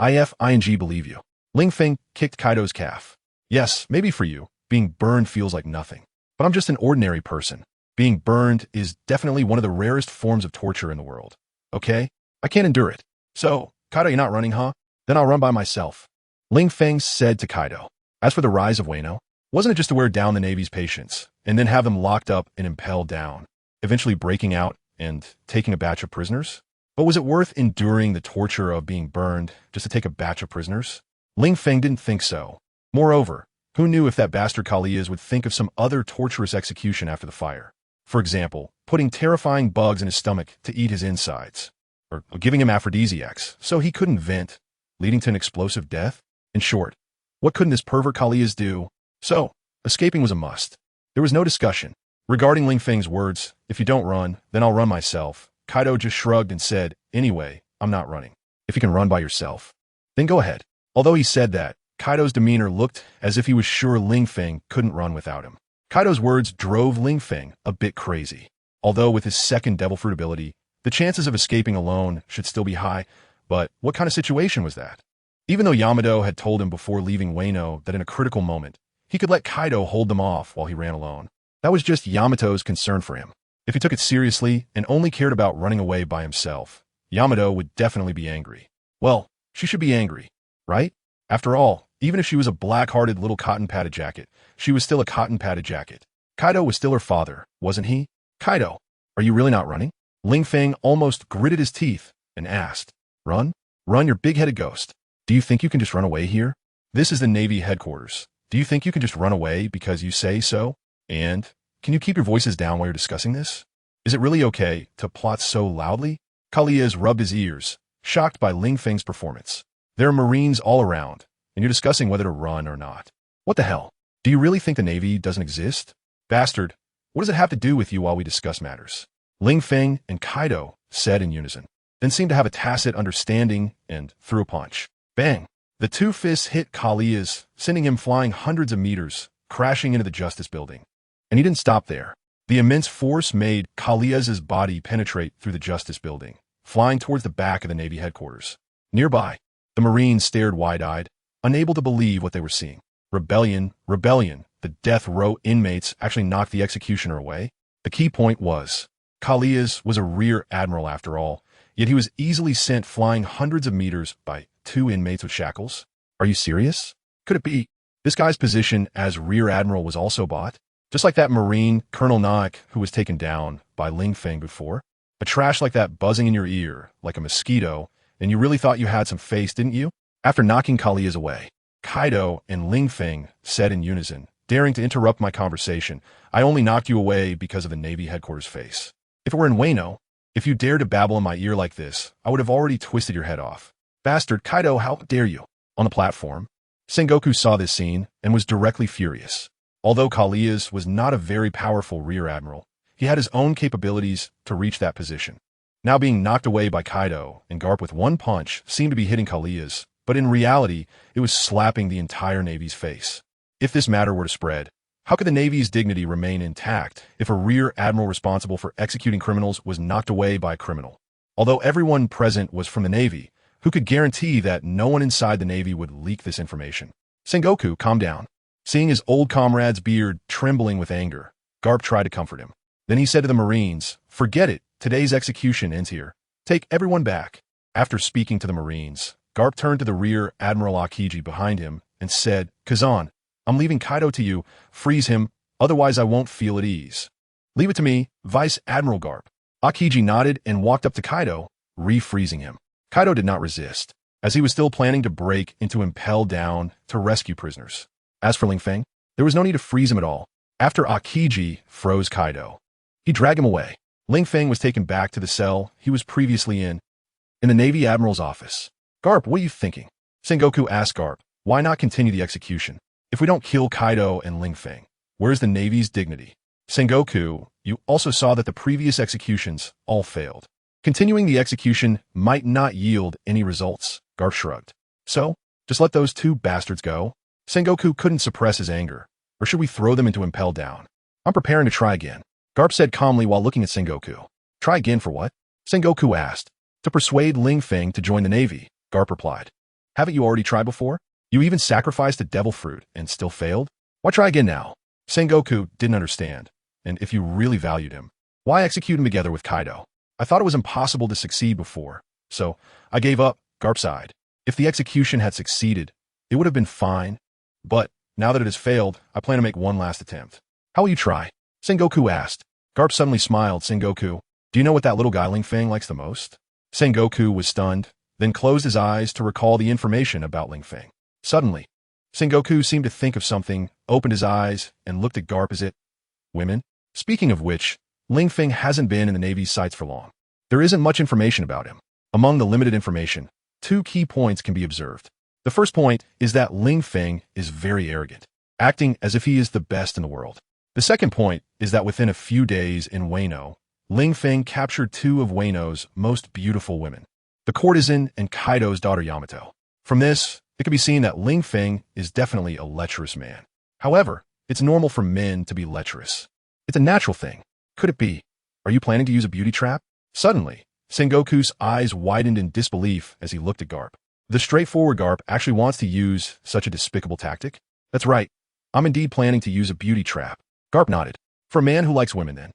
Speaker 1: IFING believe you. Ling Feng kicked Kaido's calf. Yes, maybe for you, being burned feels like nothing. But I'm just an ordinary person. Being burned is definitely one of the rarest forms of torture in the world. Okay? I can't endure it. So, Kaido, you're not running, huh? Then I'll run by myself. Ling Feng said to Kaido. As for the rise of Wano, wasn't it just to wear down the Navy's patience, and then have them locked up and impelled down, eventually breaking out and taking a batch of prisoners? But was it worth enduring the torture of being burned just to take a batch of prisoners? Ling Feng didn't think so. Moreover, who knew if that bastard Kalias would think of some other torturous execution after the fire? For example, putting terrifying bugs in his stomach to eat his insides, or giving him aphrodisiacs so he couldn't vent, leading to an explosive death? In short, what couldn't this pervert Kalias do? So, escaping was a must. There was no discussion. Regarding Ling Feng's words, if you don't run, then I'll run myself, Kaido just shrugged and said, anyway, I'm not running. If you can run by yourself, then go ahead. Although he said that, Kaido's demeanor looked as if he was sure Ling Feng couldn't run without him. Kaido's words drove Ling Feng a bit crazy. Although with his second devil fruit ability, the chances of escaping alone should still be high, but what kind of situation was that? Even though Yamato had told him before leaving Wano that in a critical moment, he could let Kaido hold them off while he ran alone. That was just Yamato's concern for him. If he took it seriously and only cared about running away by himself, Yamato would definitely be angry. Well, she should be angry, right? After all, even if she was a black-hearted little cotton-padded jacket, she was still a cotton-padded jacket. Kaido was still her father, wasn't he? Kaido, are you really not running? Ling Feng almost gritted his teeth and asked, Run? Run, your big-headed ghost. Do you think you can just run away here? This is the Navy headquarters. Do you think you can just run away because you say so? And can you keep your voices down while you're discussing this? Is it really okay to plot so loudly? Kalias rubbed his ears, shocked by Ling Feng's performance. There are Marines all around, and you're discussing whether to run or not. What the hell? Do you really think the Navy doesn't exist? Bastard, what does it have to do with you while we discuss matters? Ling Feng and Kaido said in unison, then seemed to have a tacit understanding and threw a punch. Bang! The two fists hit Kalias, sending him flying hundreds of meters, crashing into the Justice Building. And he didn't stop there. The immense force made Kalia's body penetrate through the Justice Building, flying towards the back of the Navy headquarters. Nearby, the Marines stared wide-eyed, unable to believe what they were seeing. Rebellion, rebellion. The death row inmates actually knocked the executioner away. The key point was, Kalia's was a rear admiral after all, yet he was easily sent flying hundreds of meters by 2 inmates with shackles. Are you serious? Could it be this guy's position as rear admiral was also bought? Just like that Marine, Colonel Naik, who was taken down by Ling Feng before? A trash like that buzzing in your ear, like a mosquito, and you really thought you had some face, didn't you? After knocking Kalia's away, Kaido and Ling Feng said in unison, daring to interrupt my conversation, I only knocked you away because of the Navy headquarters face. If it were in Wano, if you dared to babble in my ear like this, I would have already twisted your head off. Bastard, Kaido, how dare you? On the platform, Sengoku saw this scene and was directly furious. Although Kalia's was not a very powerful rear admiral, he had his own capabilities to reach that position. Now being knocked away by Kaido and Garp with one punch seemed to be hitting Kalia's, but in reality, it was slapping the entire Navy's face. If this matter were to spread, how could the Navy's dignity remain intact if a rear admiral responsible for executing criminals was knocked away by a criminal? Although everyone present was from the Navy, who could guarantee that no one inside the Navy would leak this information? Sengoku, calm down. Seeing his old comrade's beard trembling with anger, Garp tried to comfort him. Then he said to the Marines, forget it, today's execution ends here. Take everyone back. After speaking to the Marines, Garp turned to the rear Admiral Akiji behind him and said, Kazan, I'm leaving Kaido to you. Freeze him, otherwise I won't feel at ease. Leave it to me, Vice Admiral Garp. Akiji nodded and walked up to Kaido, refreezing him. Kaido did not resist, as he was still planning to break into impel down to rescue prisoners. As for Ling Feng, there was no need to freeze him at all. After Akiji froze Kaido, he dragged him away. Ling Feng was taken back to the cell he was previously in the Navy Admiral's office. Garp, what are you thinking? Sengoku asked Garp, why not continue the execution? If we don't kill Kaido and Ling Feng, where's the Navy's dignity? Sengoku, you also saw that the previous executions all failed. Continuing the execution might not yield any results, Garp shrugged. So, just let those 2 bastards go? Sengoku couldn't suppress his anger. Or should we throw them into impel down? I'm preparing to try again, Garp said calmly while looking at Sengoku. Try again for what? Sengoku asked. To persuade Ling Feng to join the Navy, Garp replied. Haven't you already tried before? You even sacrificed a devil fruit and still failed? Why try again now? Sengoku didn't understand, and if you really valued him, why execute him together with Kaido? I thought it was impossible to succeed before, so I gave up, Garp sighed. If the execution had succeeded, it would have been fine, but now that it has failed, I plan to make one last attempt. How will you try? Sengoku asked. Garp suddenly smiled. Sengoku, do you know what that little guy Ling Feng likes the most? Sengoku was stunned, then closed his eyes to recall the information about Ling Feng. Suddenly, Sengoku seemed to think of something, opened his eyes, and looked at Garp. Is it women? Speaking of which, Ling Feng hasn't been in the Navy's sights for long. There isn't much information about him. Among the limited information, 2 key points can be observed. The first point is that Ling Feng is very arrogant, acting as if he is the best in the world. The second point is that within a few days in Wano, Ling Feng captured 2 of Wano's most beautiful women, the courtesan and Kaido's daughter Yamato. From this, it can be seen that Ling Feng is definitely a lecherous man. However, it's normal for men to be lecherous. It's a natural thing. Could it be? Are you planning to use a beauty trap? Suddenly, Sengoku's eyes widened in disbelief as he looked at Garp. The straightforward Garp actually wants to use such a despicable tactic? That's right. I'm indeed planning to use a beauty trap. Garp nodded. For a man who likes women, then.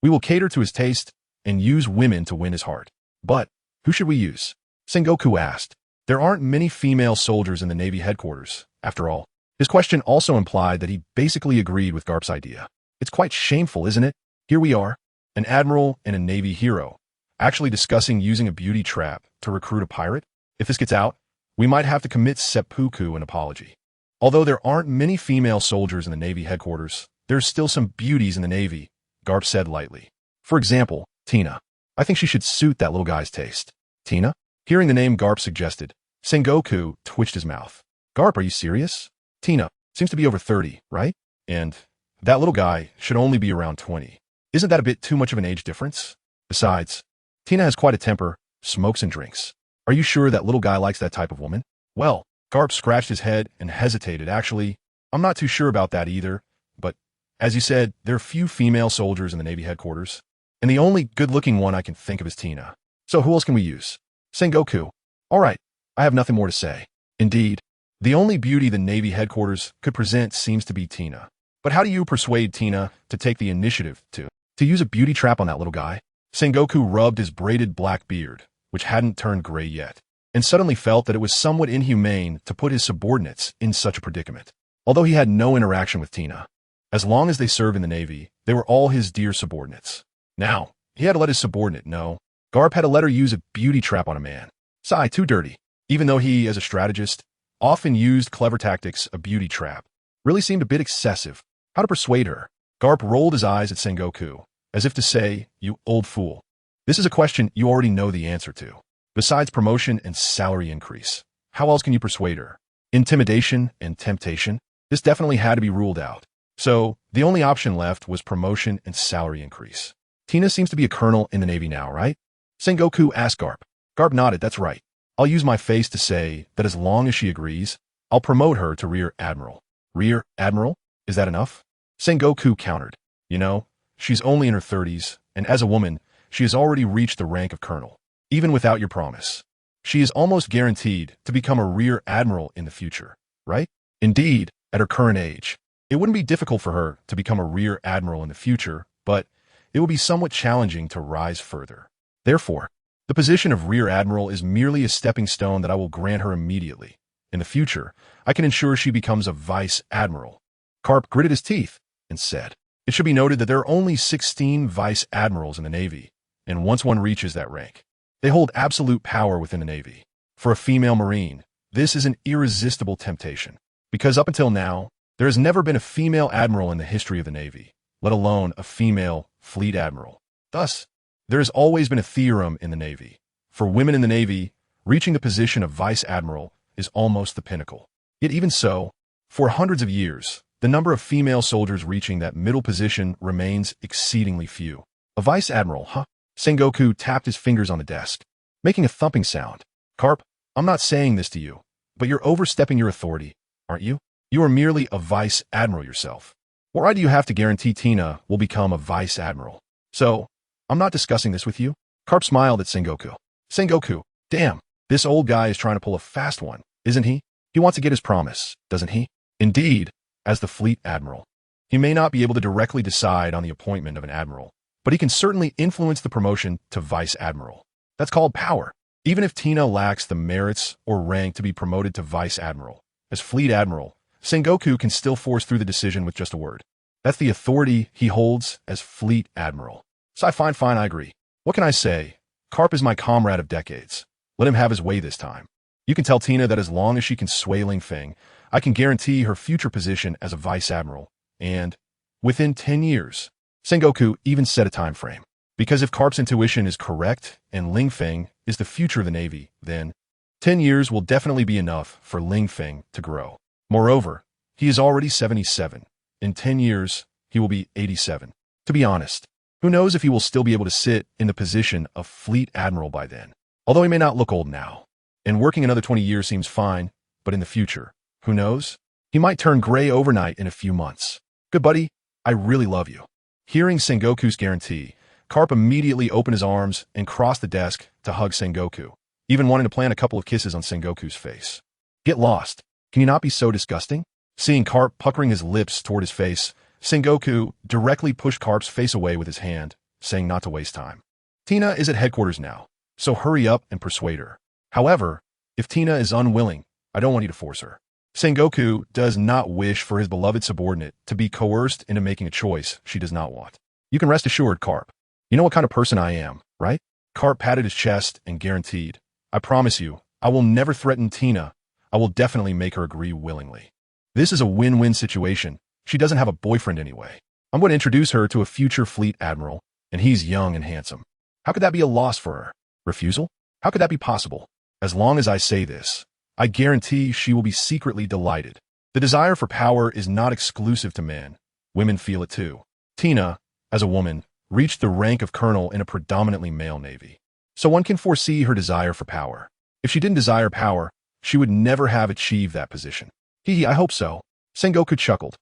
Speaker 1: We will cater to his taste and use women to win his heart. But who should we use? Sengoku asked. There aren't many female soldiers in the Navy headquarters, after all. His question also implied that he basically agreed with Garp's idea. It's quite shameful, isn't it? Here we are, an admiral and a Navy hero, actually discussing using a beauty trap to recruit a pirate. If this gets out, we might have to commit seppuku, an apology. Although there aren't many female soldiers in the Navy headquarters, there's still some beauties in the Navy, Garp said lightly. For example, Tina. I think she should suit that little guy's taste. Tina? Hearing the name Garp suggested, Sengoku twitched his mouth. Garp, are you serious? Tina seems to be over 30, right? And that little guy should only be around 20. Isn't that a bit too much of an age difference? Besides, Tina has quite a temper, smokes and drinks. Are you sure that little guy likes that type of woman? Well, Garp scratched his head and hesitated. Actually, I'm not too sure about that either, but as you said, there are few female soldiers in the Navy headquarters, and the only good-looking one I can think of is Tina. So who else can we use? Sengoku. All right, I have nothing more to say. Indeed, the only beauty the Navy headquarters could present seems to be Tina. But how do you persuade Tina to take the initiative to use a beauty trap on that little guy? Sengoku rubbed his braided black beard, which hadn't turned gray yet, and suddenly felt that it was somewhat inhumane to put his subordinates in such a predicament. Although he had no interaction with Tina, as long as they served in the Navy, they were all his dear subordinates. Now, he had to let his subordinate know. Garp had to let her use a beauty trap on a man. Sigh, too dirty. Even though he, as a strategist, often used clever tactics, a beauty trap really seemed a bit excessive. How to persuade her? Garp rolled his eyes at Sengoku, as if to say, you old fool. This is a question you already know the answer to. Besides promotion and salary increase, how else can you persuade her? Intimidation and temptation? This definitely had to be ruled out. So, the only option left was promotion and salary increase. Tina seems to be a colonel in the Navy now, right? Sengoku asked Garp. Garp nodded, that's right. I'll use my face to say that as long as she agrees, I'll promote her to Rear Admiral. Rear Admiral? Is that enough? Sengoku countered. You know, she's only in her 30s, and as a woman, she has already reached the rank of colonel. Even without your promise, she is almost guaranteed to become a Rear Admiral in the future, right? Indeed, at her current age, it wouldn't be difficult for her to become a Rear Admiral in the future, but it would be somewhat challenging to rise further. Therefore, the position of Rear Admiral is merely a stepping stone that I will grant her immediately. In the future, I can ensure she becomes a Vice Admiral. Garp gritted his teeth and said, it should be noted that there are only 16 Vice Admirals in the Navy, and once one reaches that rank, they hold absolute power within the Navy. For a female Marine, this is an irresistible temptation, because up until now, there has never been a female admiral in the history of the Navy, let alone a female fleet admiral. Thus, there has always been a theorem in the Navy. For women in the Navy, reaching the position of Vice Admiral is almost the pinnacle. Yet even so, for hundreds of years, the number of female soldiers reaching that middle position remains exceedingly few. A Vice Admiral, huh? Sengoku tapped his fingers on the desk, making a thumping sound. Garp, I'm not saying this to you, but you're overstepping your authority, aren't you? You are merely a Vice Admiral yourself. Why do you have to guarantee Tina will become a Vice Admiral? So, I'm not discussing this with you. Garp smiled at Sengoku. Sengoku, damn, this old guy is trying to pull a fast one, isn't he? He wants to get his promise, doesn't he? Indeed, as the Fleet Admiral, he may not be able to directly decide on the appointment of an admiral, but he can certainly influence the promotion to Vice Admiral. That's called power. Even if Tina lacks the merits or rank to be promoted to Vice Admiral, as Fleet Admiral, Sengoku can still force through the decision with just a word. That's the authority he holds as Fleet Admiral. So fine, I agree. What can I say? Garp is my comrade of decades. Let him have his way this time. You can tell Tina that as long as she can sway Ling Feng, I can guarantee her future position as a Vice Admiral, and within 10 years, Sengoku even set a time frame. Because if Garp's intuition is correct and Ling Feng is the future of the Navy, then 10 years will definitely be enough for Ling Feng to grow. Moreover, he is already 77. In 10 years, he will be 87. To be honest, who knows if he will still be able to sit in the position of Fleet Admiral by then. Although he may not look old now. And working another 20 years seems fine, but in the future, who knows? He might turn gray overnight in a few months. Good buddy, I really love you. Hearing Sengoku's guarantee, Garp immediately opened his arms and crossed the desk to hug Sengoku, even wanting to plant a couple of kisses on Sengoku's face. Get lost. Can you not be so disgusting? Seeing Garp puckering his lips toward his face, Sengoku directly pushed Garp's face away with his hand, saying not to waste time. Tina is at headquarters now, so hurry up and persuade her. However, if Tina is unwilling, I don't want you to force her. Sengoku does not wish for his beloved subordinate to be coerced into making a choice she does not want. You can rest assured, Garp. You know what kind of person I am, right? Garp patted his chest and guaranteed, I promise you, I will never threaten Tina. I will definitely make her agree willingly. This is a win-win situation. She doesn't have a boyfriend anyway. I'm going to introduce her to a future Fleet Admiral, and he's young and handsome. How could that be a loss for her? Refusal? How could that be possible? As long as I say this, I guarantee she will be secretly delighted. The desire for power is not exclusive to men. Women feel it too. Tina, as a woman, reached the rank of colonel in a predominantly male Navy. So one can foresee her desire for power. If she didn't desire power, she would never have achieved that position. I hope so. Sengoku chuckled.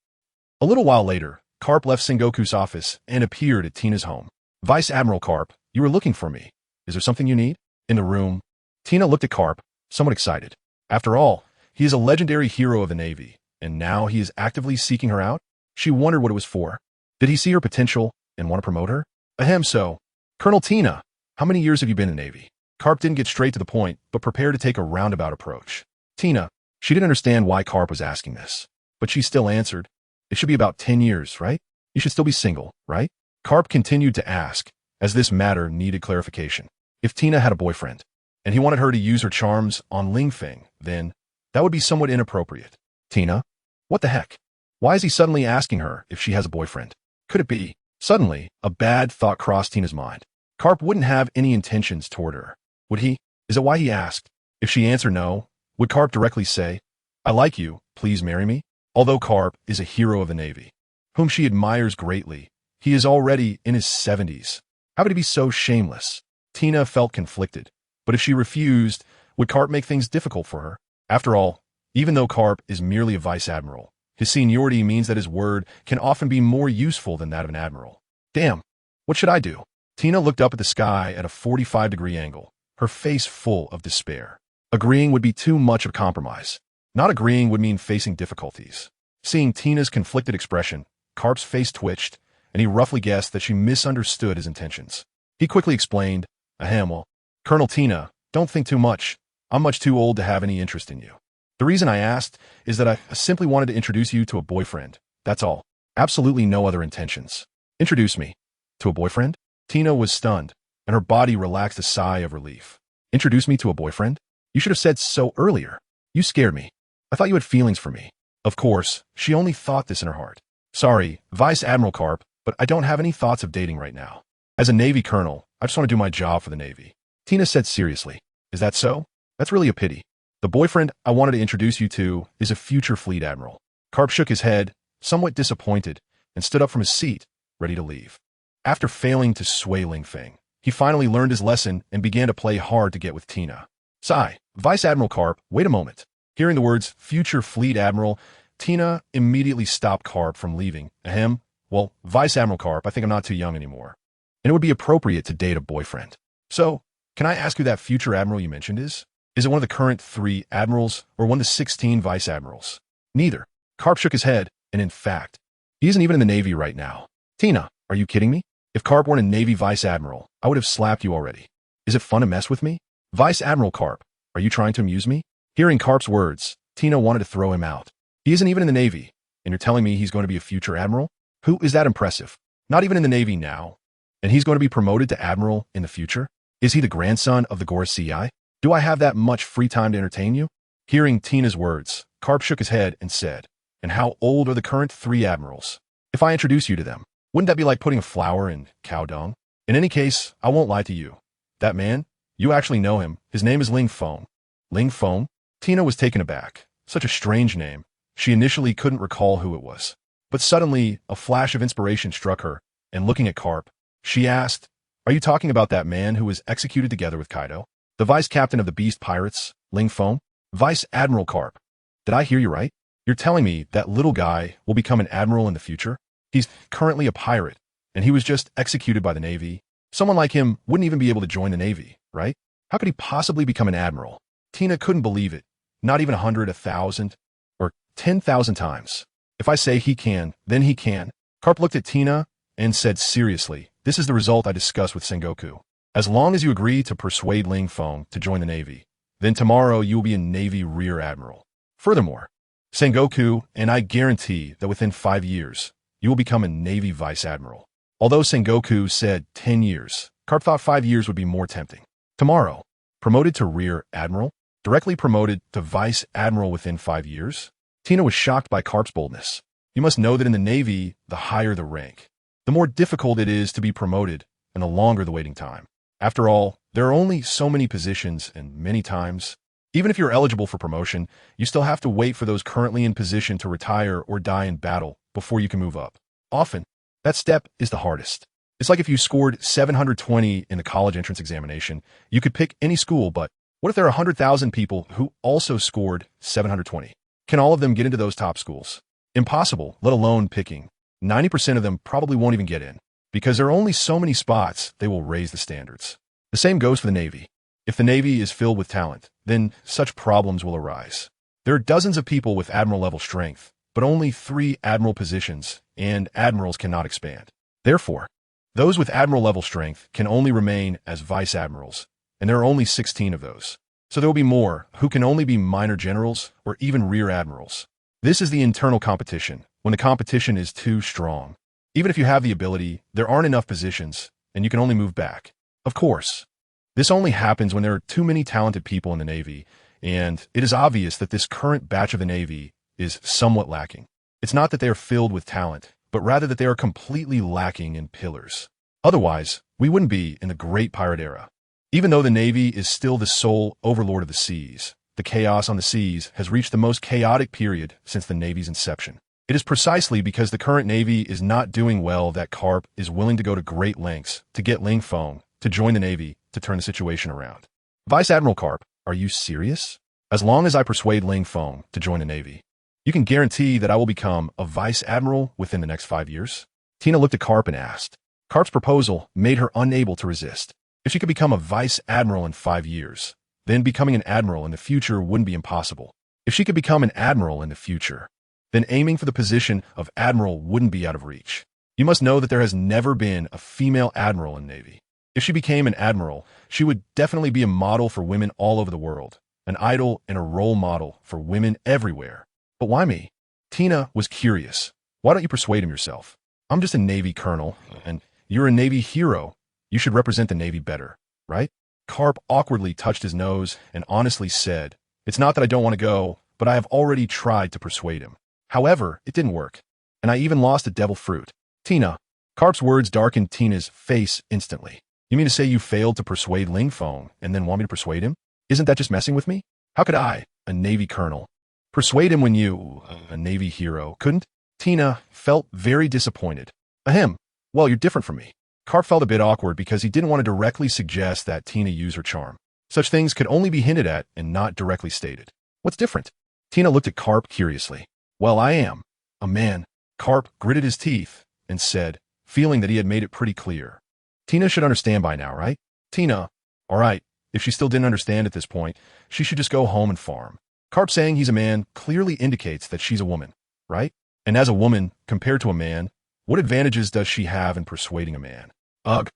Speaker 1: A little while later, Carp left Sengoku's office and appeared at Tina's home. Vice Admiral Carp, you were looking for me. Is there something you need? In the room, Tina looked at Carp, somewhat excited. After all, he is a legendary hero of the Navy, and now he is actively seeking her out? She wondered what it was for. Did he see her potential and want to promote her? Ahem, so. Colonel Tina, how many years have you been in the Navy? Carp didn't get straight to the point, but prepared to take a roundabout approach. Tina, she didn't understand why Carp was asking this, but she still answered, it should be about 10 years, right? You should still be single, right? Carp continued to ask, as this matter needed clarification. If Tina had a boyfriend, and he wanted her to use her charms on Ling Feng, then that would be somewhat inappropriate. Tina? What the heck? Why is he suddenly asking her if she has a boyfriend? Could it be? Suddenly, a bad thought crossed Tina's mind. Carp wouldn't have any intentions toward her. Would he? Is it why he asked? If she answered no, would Carp directly say, I like you, please marry me? Although Carp is a hero of the Navy, whom she admires greatly, he is already in his 70s. How could he be so shameless? Tina felt conflicted, but if she refused, would Carp make things difficult for her? After all, even though Carp is merely a vice admiral, his seniority means that his word can often be more useful than that of an admiral. Damn, what should I do? Tina looked up at the sky at a 45-degree angle, her face full of despair. Agreeing would be too much of a compromise. Not agreeing would mean facing difficulties. Seeing Tina's conflicted expression, Carp's face twitched, and he roughly guessed that she misunderstood his intentions. He quickly explained, Ahem, well, Colonel Tina, don't think too much. I'm much too old to have any interest in you. The reason I asked is that I simply wanted to introduce you to a boyfriend. That's all. Absolutely no other intentions. Introduce me. To a boyfriend? Tina was stunned, and her body relaxed a sigh of relief. Introduce me to a boyfriend? You should have said so earlier. You scared me. I thought you had feelings for me. Of course, she only thought this in her heart. Sorry, Vice Admiral Carp, but I don't have any thoughts of dating right now. As a Navy colonel, I just want to do my job for the Navy. Tina said seriously. Is that so? That's really a pity. The boyfriend I wanted to introduce you to is a future fleet admiral. Carp shook his head, somewhat disappointed, and stood up from his seat, ready to leave. After failing to sway Ling Feng, he finally learned his lesson and began to play hard to get with Tina. Sigh, Vice Admiral Carp, wait a moment. Hearing the words future fleet admiral, Tina immediately stopped Carp from leaving. Ahem, well, Vice Admiral Carp, I think I'm not too young anymore. And it would be appropriate to date a boyfriend. So, can I ask who that future admiral you mentioned is? Is it one of the current 3 admirals or one of the 16 vice admirals? Neither. Carp shook his head, and in fact, he isn't even in the Navy right now. Tina, are you kidding me? If Carp weren't a Navy vice admiral, I would have slapped you already. Is it fun to mess with me? Vice Admiral Carp, are you trying to amuse me? Hearing Carp's words, Tina wanted to throw him out. He isn't even in the Navy, and you're telling me he's going to be a future admiral? Who is that impressive? Not even in the Navy now. And he's going to be promoted to admiral in the future? Is he the grandson of the Gorse CI? Do I have that much free time to entertain you? Hearing Tina's words, Carp shook his head and said, and how old are the current 3 admirals? If I introduce you to them, wouldn't that be like putting a flower in cow dung? In any case, I won't lie to you. That man, you actually know him. His name is Ling Feng. Ling Feng? Tina was taken aback. Such a strange name. She initially couldn't recall who it was. But suddenly, a flash of inspiration struck her, and looking at Carp, she asked, are you talking about that man who was executed together with Kaido? The vice captain of the Beast Pirates, Ling Feng? Vice Admiral Carp. Did I hear you right? You're telling me that little guy will become an admiral in the future? He's currently a pirate, and he was just executed by the Navy. Someone like him wouldn't even be able to join the Navy, right? How could he possibly become an admiral? Tina couldn't believe it. Not even 100, 1,000, or 10,000 times. If I say he can, then he can. Carp looked at Tina and said seriously, this is the result I discussed with Sengoku. As long as you agree to persuade Ling Feng to join the Navy, then tomorrow you will be a Navy Rear Admiral. Furthermore, Sengoku and I guarantee that within 5 years, you will become a Navy Vice Admiral. Although Sengoku said 10 years, Carp thought 5 years would be more tempting. Tomorrow, promoted to Rear Admiral, directly promoted to Vice Admiral within 5 years? Tina was shocked by Carp's boldness. You must know that in the Navy, the higher the rank, the more difficult it is to be promoted and the longer the waiting time. After all, there are only so many positions and many times, even if you're eligible for promotion, you still have to wait for those currently in position to retire or die in battle before you can move up. Often, that step is the hardest. It's like if you scored 720 in the college entrance examination, you could pick any school, but what if there are 100,000 people who also scored 720? Can all of them get into those top schools? Impossible, let alone picking. 90% of them probably won't even get in, because there are only so many spots they will raise the standards. The same goes for the Navy. If the Navy is filled with talent, then such problems will arise. There are dozens of people with admiral-level strength, but only 3 admiral positions, and admirals cannot expand. Therefore, those with admiral-level strength can only remain as vice admirals, and there are only 16 of those. So there will be more who can only be minor generals or even rear admirals. This is the internal competition, when the competition is too strong. Even if you have the ability, there aren't enough positions, and you can only move back. Of course, this only happens when there are too many talented people in the Navy, and it is obvious that this current batch of the Navy is somewhat lacking. It's not that they are filled with talent, but rather that they are completely lacking in pillars. Otherwise, we wouldn't be in the Great Pirate Era. Even though the Navy is still the sole overlord of the seas, the chaos on the seas has reached the most chaotic period since the Navy's inception. It is precisely because the current Navy is not doing well that Carp is willing to go to great lengths to get Ling Feng to join the Navy to turn the situation around. Vice Admiral Carp, are you serious? As long as I persuade Ling Feng to join the Navy, you can guarantee that I will become a Vice Admiral within the next 5 years? Tina looked at Carp and asked. Carp's proposal made her unable to resist. If she could become a Vice Admiral in 5 years, then becoming an Admiral in the future wouldn't be impossible. If she could become an Admiral in the future, then aiming for the position of Admiral wouldn't be out of reach. You must know that there has never been a female Admiral in the Navy. If she became an Admiral, she would definitely be a model for women all over the world, an idol and a role model for women everywhere. But why me? Tina was curious. Why don't you persuade him yourself? I'm just a Navy colonel, and you're a Navy hero. You should represent the Navy better, right? Carp awkwardly touched his nose and honestly said, it's not that I don't want to go, but I have already tried to persuade him. However, it didn't work, and I even lost a devil fruit. Tina. Carp's words darkened Tina's face instantly. You mean to say you failed to persuade Ling Feng and then want me to persuade him? Isn't that just messing with me? How could I, a Navy colonel, persuade him when you, a Navy hero, couldn't? Tina felt very disappointed. Ahem. Well, you're different from me. Carp felt a bit awkward because he didn't want to directly suggest that Tina use her charm. Such things could only be hinted at and not directly stated. What's different? Tina looked at Carp curiously. Well, I am a man. Carp gritted his teeth and said, feeling that he had made it pretty clear. Tina should understand by now, right? Tina, all right, if she still didn't understand at this point, she should just go home and farm. Carp saying he's a man clearly indicates that she's a woman, right? And as a woman, compared to a man, what advantages does she have in persuading a man? Ugh.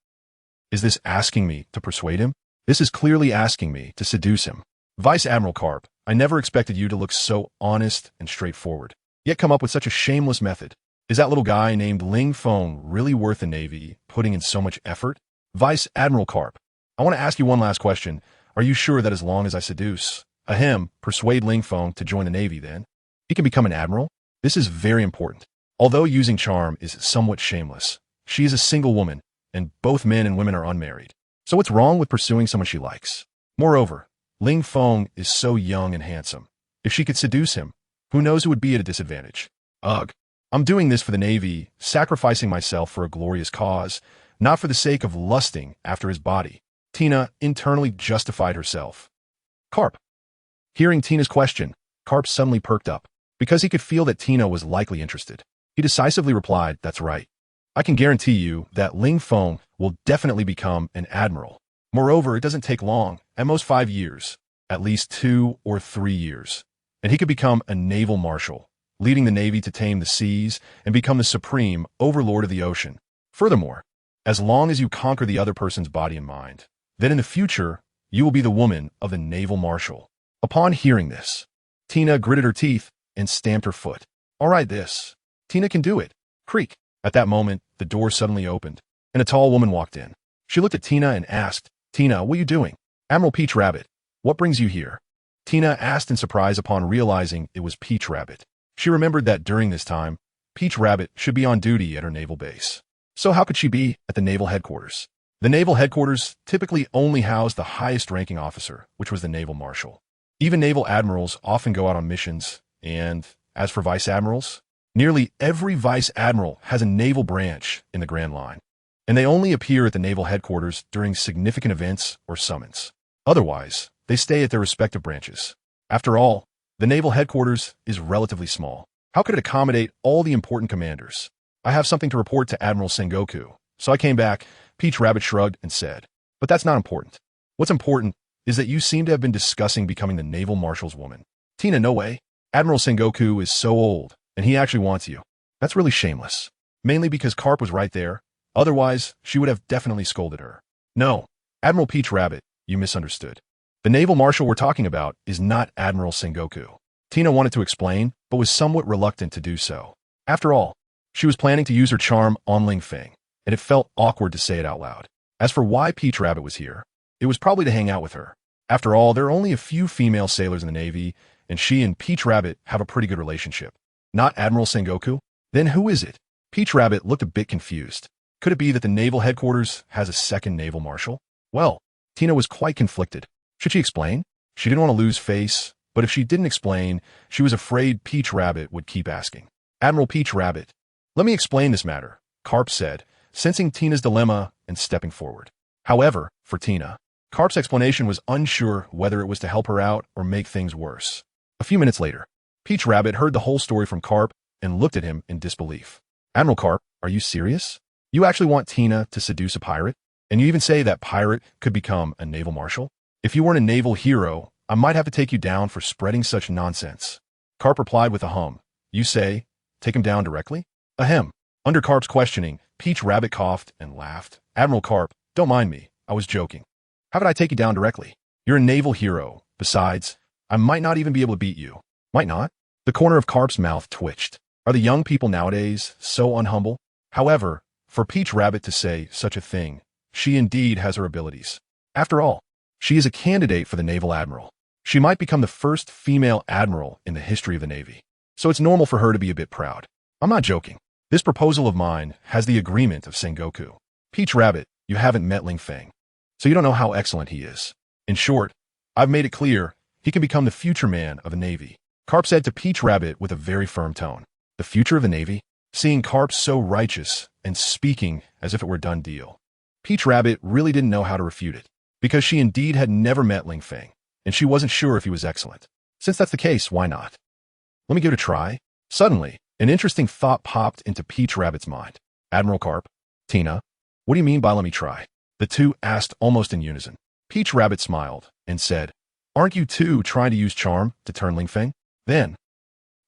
Speaker 1: Is this asking me to persuade him? This is clearly asking me to seduce him. Vice Admiral Carp, I never expected you to look so honest and straightforward, yet come up with such a shameless method. Is that little guy named Ling Feng really worth the Navy putting in so much effort? Vice Admiral Carp, I want to ask you one last question. Are you sure that as long as I seduce, persuade Ling Feng to join the Navy then, he can become an admiral? This is very important. Although using charm is somewhat shameless, she is a single woman, and both men and women are unmarried. So what's wrong with pursuing someone she likes? Moreover, Ling Feng is so young and handsome. If she could seduce him, who knows who would be at a disadvantage? Ugh. I'm doing this for the Navy, sacrificing myself for a glorious cause, not for the sake of lusting after his body. Tina internally justified herself. Carp. Hearing Tina's question, Carp suddenly perked up. Because he could feel that Tina was likely interested, he decisively replied, that's right. I can guarantee you that Ling Feng will definitely become an admiral. Moreover, it doesn't take long, at most 5 years, at least 2 or 3 years, and he could become a naval marshal, leading the Navy to tame the seas and become the supreme overlord of the ocean. Furthermore, as long as you conquer the other person's body and mind, then in the future, you will be the woman of the naval marshal. Upon hearing this, Tina gritted her teeth and stamped her foot. All right, Tina can do it. Creak. At that moment, the door suddenly opened, and a tall woman walked in. She looked at Tina and asked, Tina, what are you doing? Admiral Peach Rabbit, what brings you here? Tina asked in surprise upon realizing it was Peach Rabbit. She remembered that during this time, Peach Rabbit should be on duty at her naval base. So how could she be at the naval headquarters? The naval headquarters typically only housed the highest ranking officer, which was the naval marshal. Even naval admirals often go out on missions, and as for vice admirals, nearly every vice admiral has a naval branch in the Grand Line, and they only appear at the naval headquarters during significant events or summons. Otherwise, they stay at their respective branches. After all, the naval headquarters is relatively small. How could it accommodate all the important commanders? I have something to report to Admiral Sengoku. So I came back. Peach Rabbit shrugged and said, but that's not important. What's important is that you seem to have been discussing becoming the naval marshal's woman. Tina, no way. Admiral Sengoku is so old, and he actually wants you. That's really shameless. Mainly because Carp was right there. Otherwise, she would have definitely scolded her. No, Admiral Peach Rabbit, you misunderstood. The naval marshal we're talking about is not Admiral Sengoku. Tina wanted to explain, but was somewhat reluctant to do so. After all, she was planning to use her charm on Ling Feng, and it felt awkward to say it out loud. As for why Peach Rabbit was here, it was probably to hang out with her. After all, there are only a few female sailors in the Navy, and she and Peach Rabbit have a pretty good relationship. Not Admiral Sengoku? Then who is it? Peach Rabbit looked a bit confused. Could it be that the naval headquarters has a second naval marshal? Well, Tina was quite conflicted. Should she explain? She didn't want to lose face, but if she didn't explain, she was afraid Peach Rabbit would keep asking. Admiral Peach Rabbit, let me explain this matter, Carp said, sensing Tina's dilemma and stepping forward. However, for Tina, Carp's explanation was unsure whether it was to help her out or make things worse. A few minutes later, Peach Rabbit heard the whole story from Carp and looked at him in disbelief. Admiral Carp, are you serious? You actually want Tina to seduce a pirate? And you even say that pirate could become a naval marshal? If you weren't a naval hero, I might have to take you down for spreading such nonsense. Carp replied with a hum. You say, take him down directly? Ahem. Under Carp's questioning, Peach Rabbit coughed and laughed. Admiral Carp, don't mind me. I was joking. How could I take you down directly? You're a naval hero. Besides, I might not even be able to beat you. Might not? The corner of Carp's mouth twitched. Are the young people nowadays so unhumble? However, for Peach Rabbit to say such a thing, she indeed has her abilities. After all, she is a candidate for the naval admiral. She might become the first female admiral in the history of the Navy. So it's normal for her to be a bit proud. I'm not joking. This proposal of mine has the agreement of Sengoku. Peach Rabbit, you haven't met Ling Feng, so you don't know how excellent he is. In short, I've made it clear he can become the future man of the Navy. Carp said to Peach Rabbit with a very firm tone. The future of the Navy? Seeing Carp so righteous and speaking as if it were a done deal. Peach Rabbit really didn't know how to refute it, because she indeed had never met Ling Feng, and she wasn't sure if he was excellent. Since that's the case, why not? Let me give it a try. Suddenly, an interesting thought popped into Peach Rabbit's mind. Admiral Carp, Tina, what do you mean by let me try? The two asked almost in unison. Peach Rabbit smiled and said, aren't you two trying to use charm to turn Ling Feng? Then,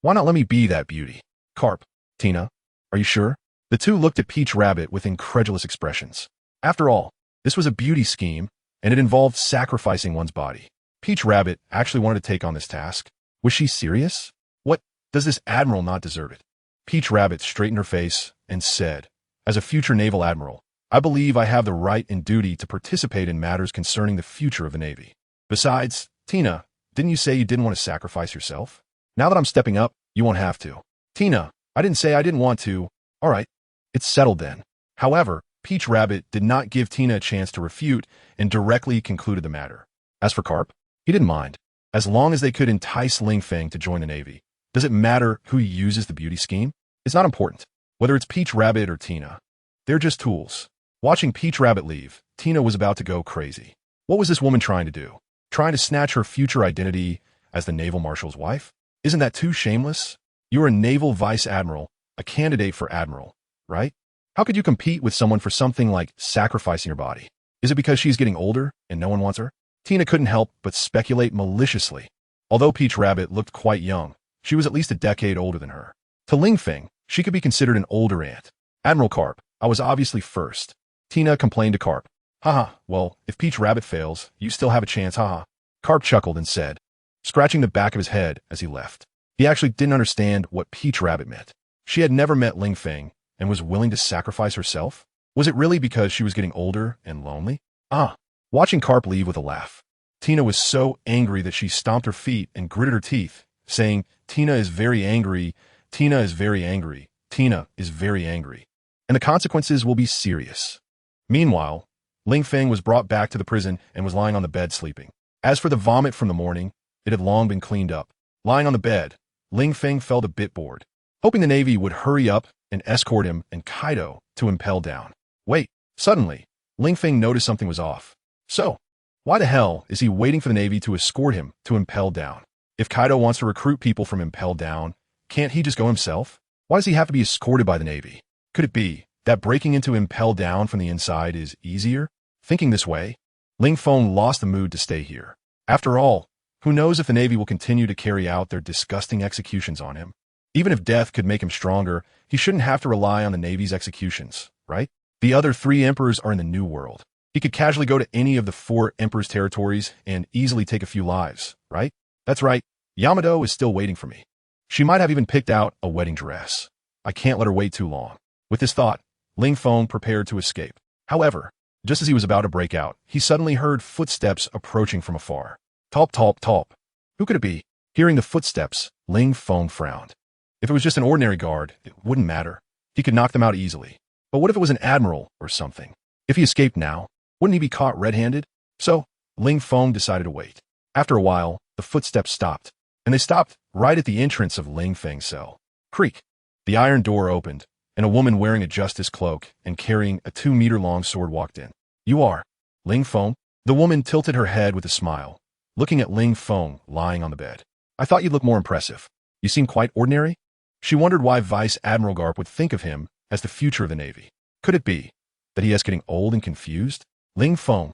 Speaker 1: why not let me be that beauty? Carp, Tina, are you sure? The two looked at Peach Rabbit with incredulous expressions. After all, this was a beauty scheme, and it involved sacrificing one's body. Peach Rabbit actually wanted to take on this task. Was she serious? What? Does this admiral not deserve it? Peach Rabbit straightened her face and said, as a future naval admiral, I believe I have the right and duty to participate in matters concerning the future of the Navy. Besides, Tina, didn't you say you didn't want to sacrifice yourself? Now that I'm stepping up, you won't have to. Tina, I didn't say I didn't want to. All right, it's settled then. However, Peach Rabbit did not give Tina a chance to refute and directly concluded the matter. As for Carp, he didn't mind. As long as they could entice Ling Feng to join the Navy. Does it matter who uses the beauty scheme? It's not important, whether it's Peach Rabbit or Tina. They're just tools. Watching Peach Rabbit leave, Tina was about to go crazy. What was this woman trying to do? Trying to snatch her future identity as the naval marshal's wife? Isn't that too shameless? You're a naval vice admiral, a candidate for admiral, right? How could you compete with someone for something like sacrificing your body? Is it because she's getting older and no one wants her? Tina couldn't help but speculate maliciously. Although Peach Rabbit looked quite young, she was at least a decade older than her. To Ling Feng, she could be considered an older aunt. Admiral Carp, I was obviously first. Tina complained to Carp. Haha, well, if Peach Rabbit fails, you still have a chance, haha. Carp chuckled and said, scratching the back of his head as he left. He actually didn't understand what Peach Rabbit meant. She had never met Ling Feng and was willing to sacrifice herself? Was it really because she was getting older and lonely? Watching Carp leave with a laugh. Tina was so angry that she stomped her feet and gritted her teeth, saying, Tina is very angry, Tina is very angry, Tina is very angry. And the consequences will be serious. Meanwhile, Ling Feng was brought back to the prison and was lying on the bed sleeping. As for the vomit from the morning, it had long been cleaned up. Lying on the bed, Ling Feng felt a bit bored, hoping the Navy would hurry up and escort him and Kaido to impel down. Wait, suddenly, Ling Feng noticed something was off. So, why the hell is he waiting for the Navy to escort him to impel down? If Kaido wants to recruit people from impel down, Can't he just go himself? Why does he have to be escorted by the Navy? Could it be that breaking into impel down from the inside is easier? Thinking this way, Ling Feng lost the mood to stay here. After all, who knows if the Navy will continue to carry out their disgusting executions on him? Even if death could make him stronger, he shouldn't have to rely on the Navy's executions, right? The other 3 emperors are in the New World. He could casually go to any of the 4 emperors' territories and easily take a few lives, right? That's right, Yamato is still waiting for me. She might have even picked out a wedding dress. I can't let her wait too long. With this thought, Ling Feng prepared to escape. However, just as he was about to break out, he suddenly heard footsteps approaching from afar. Talp, talp, talp. Who could it be? Hearing the footsteps, Ling Feng frowned. If it was just an ordinary guard, it wouldn't matter. He could knock them out easily. But what if it was an admiral or something? If he escaped now, wouldn't he be caught red-handed? So, Ling Feng decided to wait. After a while, the footsteps stopped, and they stopped right at the entrance of Ling Feng's cell. Creak! The iron door opened, and a woman wearing a justice cloak and carrying a 2-meter-long sword walked in. You are Ling Feng? The woman tilted her head with a smile, looking at Ling Feng lying on the bed. I thought you'd look more impressive. You seem quite ordinary. She wondered why Vice Admiral Garp would think of him as the future of the Navy. Could it be that he is getting old and confused? Ling Feng.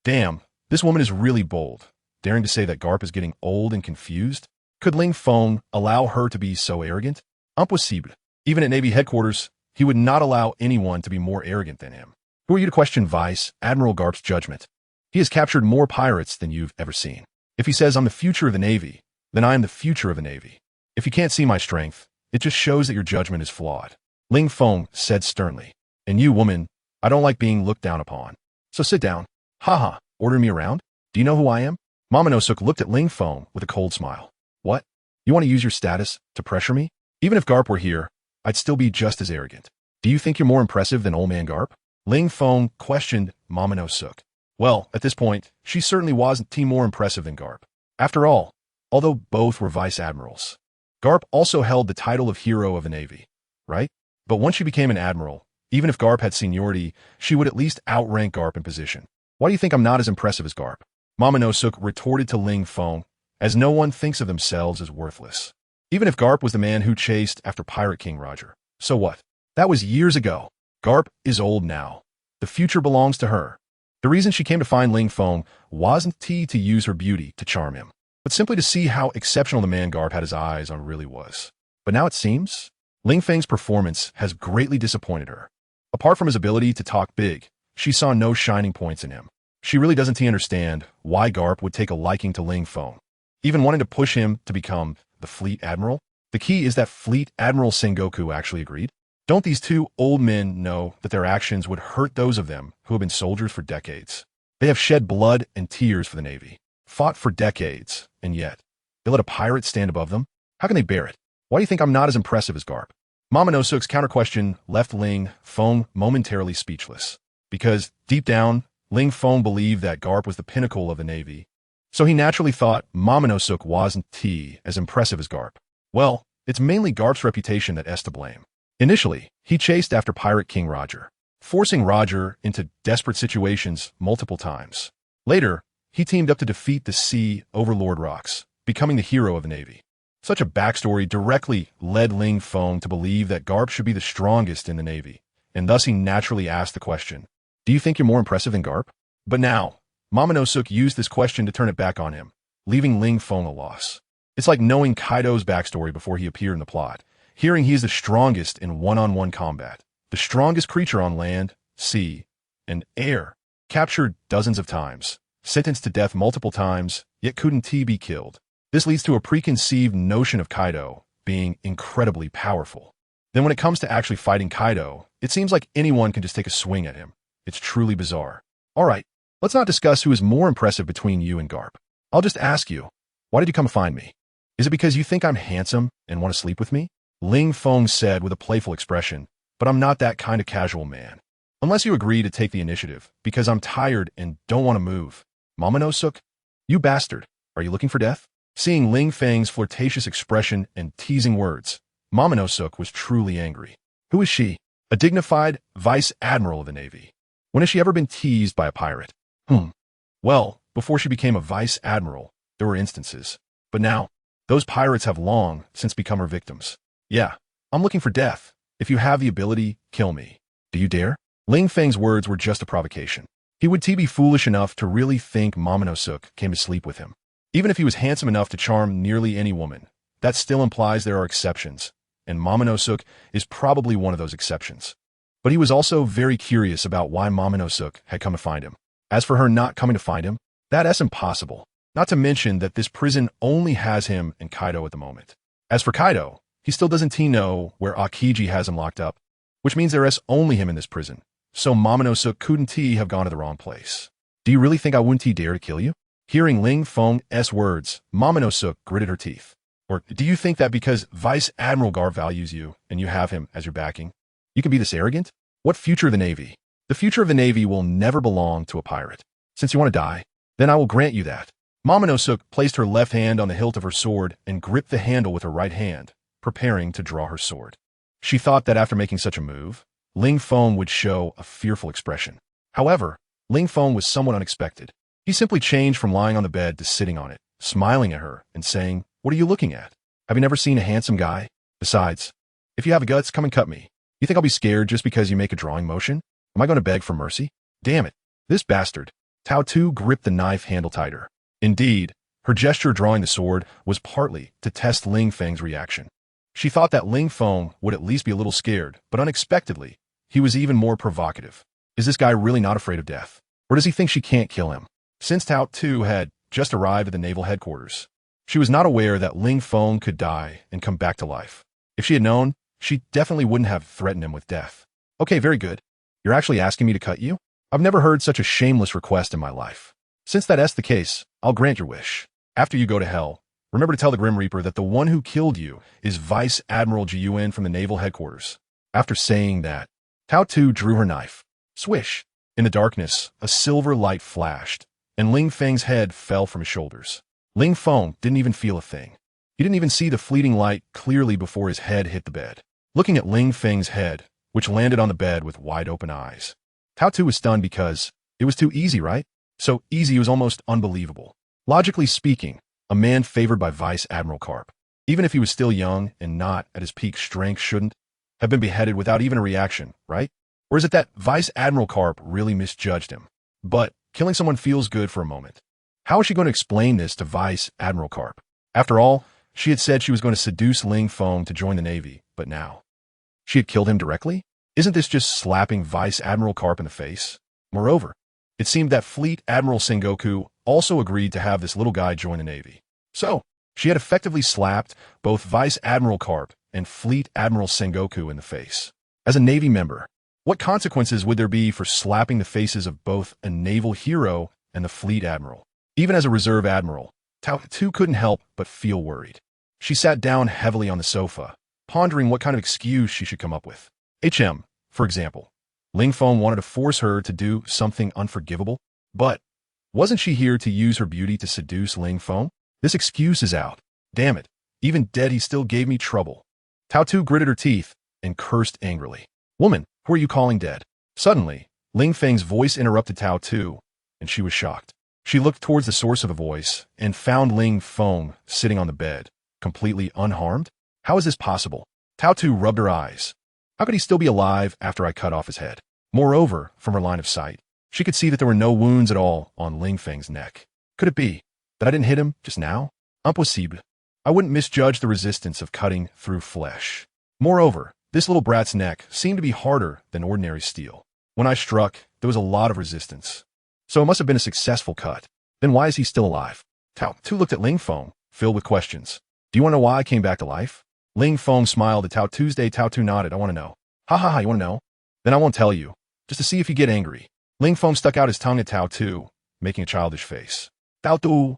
Speaker 1: Damn, this woman is really bold, daring to say that Garp is getting old and confused. Could Ling Feng allow her to be so arrogant? Impossible. Even at Navy headquarters, he would not allow anyone to be more arrogant than him. Who are you to question Vice Admiral Garp's judgment? He has captured more pirates than you've ever seen. If he says I'm the future of the Navy, then I am the future of the Navy. If you can't see my strength, it just shows that your judgment is flawed. Ling Feng said sternly. And you, woman, I don't like being looked down upon. So sit down. Haha, order me around? Do you know who I am? Momonosuke looked at Ling Feng with a cold smile. What? You want to use your status to pressure me? Even if Garp were here, I'd still be just as arrogant. Do you think you're more impressive than old man Garp? Ling Feng questioned Momonosuke. Well, at this point, she certainly wasn't more impressive than Garp. After all, although both were vice admirals, Garp also held the title of hero of the Navy, right? But once she became an admiral, even if Garp had seniority, she would at least outrank Garp in position. Why do you think I'm not as impressive as Garp? Momonosuke retorted to Ling Feng, as no one thinks of themselves as worthless. Even if Garp was the man who chased after Pirate King Roger. So what? That was years ago. Garp is old now. The future belongs to her. The reason she came to find Ling Feng wasn't to use her beauty to charm him, but simply to see how exceptional the man Garp had his eyes on really was. But now it seems, Ling Feng's performance has greatly disappointed her. Apart from his ability to talk big, she saw no shining points in him. She really doesn't understand why Garp would take a liking to Ling Feng, even wanting to push him to become the Fleet Admiral. The key is that Fleet Admiral Sengoku actually agreed. Don't these two old men know that their actions would hurt those of them who have been soldiers for decades? They have shed blood and tears for the Navy, fought for decades, and yet they let a pirate stand above them? How can they bear it? Why do you think I'm not as impressive as Garp? Momonosuke's counter-question left Ling Feng momentarily speechless, because deep down, Ling Feng believed that Garp was the pinnacle of the Navy, so he naturally thought Momonosuke wasn't as impressive as Garp. Well, it's mainly Garp's reputation that is to blame. Initially, he chased after Pirate King Roger, forcing Roger into desperate situations multiple times. Later, he teamed up to defeat the Sea Overlord Rocks, becoming the hero of the Navy. Such a backstory directly led Ling Feng to believe that Garp should be the strongest in the Navy, and thus he naturally asked the question, do you think you're more impressive than Garp? But now, Momonosuke used this question to turn it back on him, leaving Ling Feng a loss. It's like knowing Kaido's backstory before he appeared in the plot, hearing he is the strongest in one-on-one combat, the strongest creature on land, sea, and air, captured dozens of times, sentenced to death multiple times, yet couldn't be killed. This leads to a preconceived notion of Kaido being incredibly powerful. Then when it comes to actually fighting Kaido, it seems like anyone can just take a swing at him. It's truly bizarre. Alright, let's not discuss who is more impressive between you and Garp. I'll just ask you, why did you come find me? Is it because you think I'm handsome and want to sleep with me? Ling Feng said with a playful expression, but I'm not that kind of casual man. Unless you agree to take the initiative, because I'm tired and don't want to move. Momonosuke? You bastard. Are you looking for death? Seeing Ling Feng's flirtatious expression and teasing words, Momonosuke was truly angry. Who is she? A dignified vice admiral of the Navy. When has she ever been teased by a pirate? Well, before she became a vice admiral, there were instances. But now, Those pirates have long since become her victims. Yeah, I'm looking for death. If you have the ability, kill me. Do you dare? Ling Feng's words were just a provocation. He would be foolish enough to really think Momonosuke came to sleep with him. Even if he was handsome enough to charm nearly any woman, that still implies there are exceptions, and Momonosuke is probably one of those exceptions. But he was also very curious about why Momonosuke had come to find him. As for her not coming to find him, that's impossible. Not to mention that this prison only has him and Kaido at the moment. As for Kaido, he still doesn't know where Akiji has him locked up, which means there's only him in this prison. So Momonosuke couldn't have gone to the wrong place. Do you really think I wouldn't dare to kill you? Hearing Ling Feng's words, Momonosuke gritted her teeth. Or do you think that because Vice Admiral Gar values you and you have him as your backing, you can be this arrogant? What future of the Navy? The future of the Navy will never belong to a pirate. Since you want to die, then I will grant you that. Momonosuke placed her left hand on the hilt of her sword and gripped the handle with her right hand, preparing to draw her sword. She thought that after making such a move, Ling Feng would show a fearful expression. However, Ling Feng was somewhat unexpected. He simply changed from lying on the bed to sitting on it, smiling at her and saying, "What are you looking at? Have you never seen a handsome guy? Besides, if you have guts, come and cut me. You think I'll be scared just because you make a drawing motion? Am I going to beg for mercy? Damn it, this bastard." Tao Tu gripped the knife handle tighter. Indeed, her gesture drawing the sword was partly to test Ling Feng's reaction. She thought that Ling Feng would at least be a little scared, but unexpectedly, he was even more provocative. Is this guy really not afraid of death? Or does he think she can't kill him? Since Tao Tu had just arrived at the naval headquarters, she was not aware that Ling Feng could die and come back to life. If she had known, she definitely wouldn't have threatened him with death. Okay, very good. You're actually asking me to cut you? I've never heard such a shameless request in my life. Since that's the case, I'll grant your wish. After you go to hell, remember to tell the Grim Reaper that the one who killed you is Vice Admiral Jiun from the naval headquarters. After saying that, Tao Tu drew her knife. Swish! In the darkness, a silver light flashed, and Ling Feng's head fell from his shoulders. Ling Feng didn't even feel a thing. He didn't even see the fleeting light clearly before his head hit the bed. Looking at Ling Feng's head, which landed on the bed with wide-open eyes, Tao Tu was stunned because it was too easy, right? So easy it was almost unbelievable. Logically speaking, a man favored by Vice Admiral Carp, even if he was still young and not at his peak strength, shouldn't have been beheaded without even a reaction, right? Or is it that Vice Admiral Carp really misjudged him? But killing someone feels good for a moment. How is she going to explain this to Vice Admiral Carp? After all, she had said she was going to seduce Ling Feng to join the Navy, but now she had killed him directly? Isn't this just slapping Vice Admiral Carp in the face? Moreover, it seemed that Fleet Admiral Sengoku also agreed to have this little guy join the Navy. So, she had effectively slapped both Vice Admiral Carp and Fleet Admiral Sengoku in the face. As a Navy member, what consequences would there be for slapping the faces of both a naval hero and the Fleet Admiral? Even as a reserve admiral, Tao Tu couldn't help but feel worried. She sat down heavily on the sofa, pondering what kind of excuse she should come up with. For example, Ling Feng wanted to force her to do something unforgivable, but wasn't she here to use her beauty to seduce Ling Feng? This excuse is out. Damn it, even dead he still gave me trouble. Tao Tu gritted her teeth and cursed angrily. Woman, who are you calling dead? Suddenly, Ling Feng's voice interrupted Tao Tu, and she was shocked. She looked towards the source of the voice and found Ling Feng sitting on the bed, completely unharmed. How is this possible? Tao Tu rubbed her eyes. How could he still be alive after I cut off his head? Moreover, from her line of sight, she could see that there were no wounds at all on Ling Feng's neck. Could it be that I didn't hit him just now? Impossible. I wouldn't misjudge the resistance of cutting through flesh. Moreover, this little brat's neck seemed to be harder than ordinary steel. When I struck, there was a lot of resistance. So it must have been a successful cut. Then why is he still alive? Tao Tu looked at Ling Feng, filled with questions. Do you want to know why I came back to life? Ling Feng smiled at Tao Tuesday. Tao Tu nodded. I want to know. Ha ha ha, you want to know? Then I won't tell you, just to see if you get angry. Ling Feng stuck out his tongue at Tao Tu, making a childish face. Tao Tu.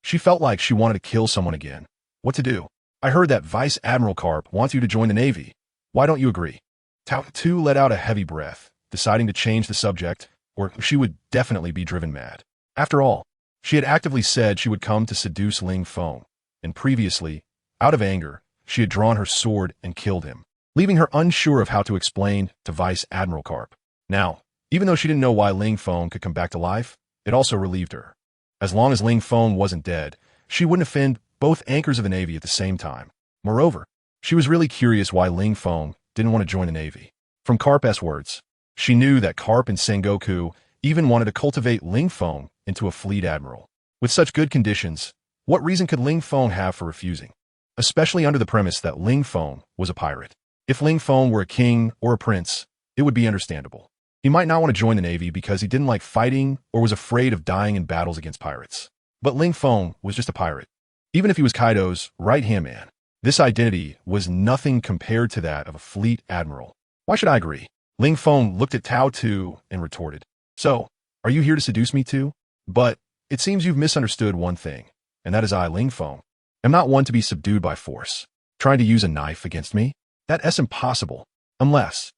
Speaker 1: She felt like she wanted to kill someone again. What to do? I heard that Vice Admiral Carp wants you to join the Navy. Why don't you agree? Tao Tu let out a heavy breath, deciding to change the subject, or she would definitely be driven mad. After all, she had actively said she would come to seduce Ling Feng, and previously, out of anger, she had drawn her sword and killed him, leaving her unsure of how to explain to Vice Admiral Carp. Now, even though she didn't know why Ling Feng could come back to life, it also relieved her. As long as Ling Feng wasn't dead, she wouldn't offend both anchors of the Navy at the same time. Moreover, she was really curious why Ling Feng didn't want to join the Navy. From Karp's words, she knew that Karp and Sengoku even wanted to cultivate Ling Feng into a fleet admiral. With such good conditions, what reason could Ling Feng have for refusing? Especially under the premise that Ling Feng was a pirate. If Ling Feng were a king or a prince, it would be understandable. He might not want to join the Navy because he didn't like fighting or was afraid of dying in battles against pirates. But Ling Feng was just a pirate. Even if he was Kaido's right-hand man, this identity was nothing compared to that of a fleet admiral. Why should I agree? Ling Feng looked at Tao Tu and retorted, "So, are you here to seduce me too? But it seems you've misunderstood one thing, and that is I, Ling Feng, am not one to be subdued by force. Trying to use a knife against me? That's impossible. Unless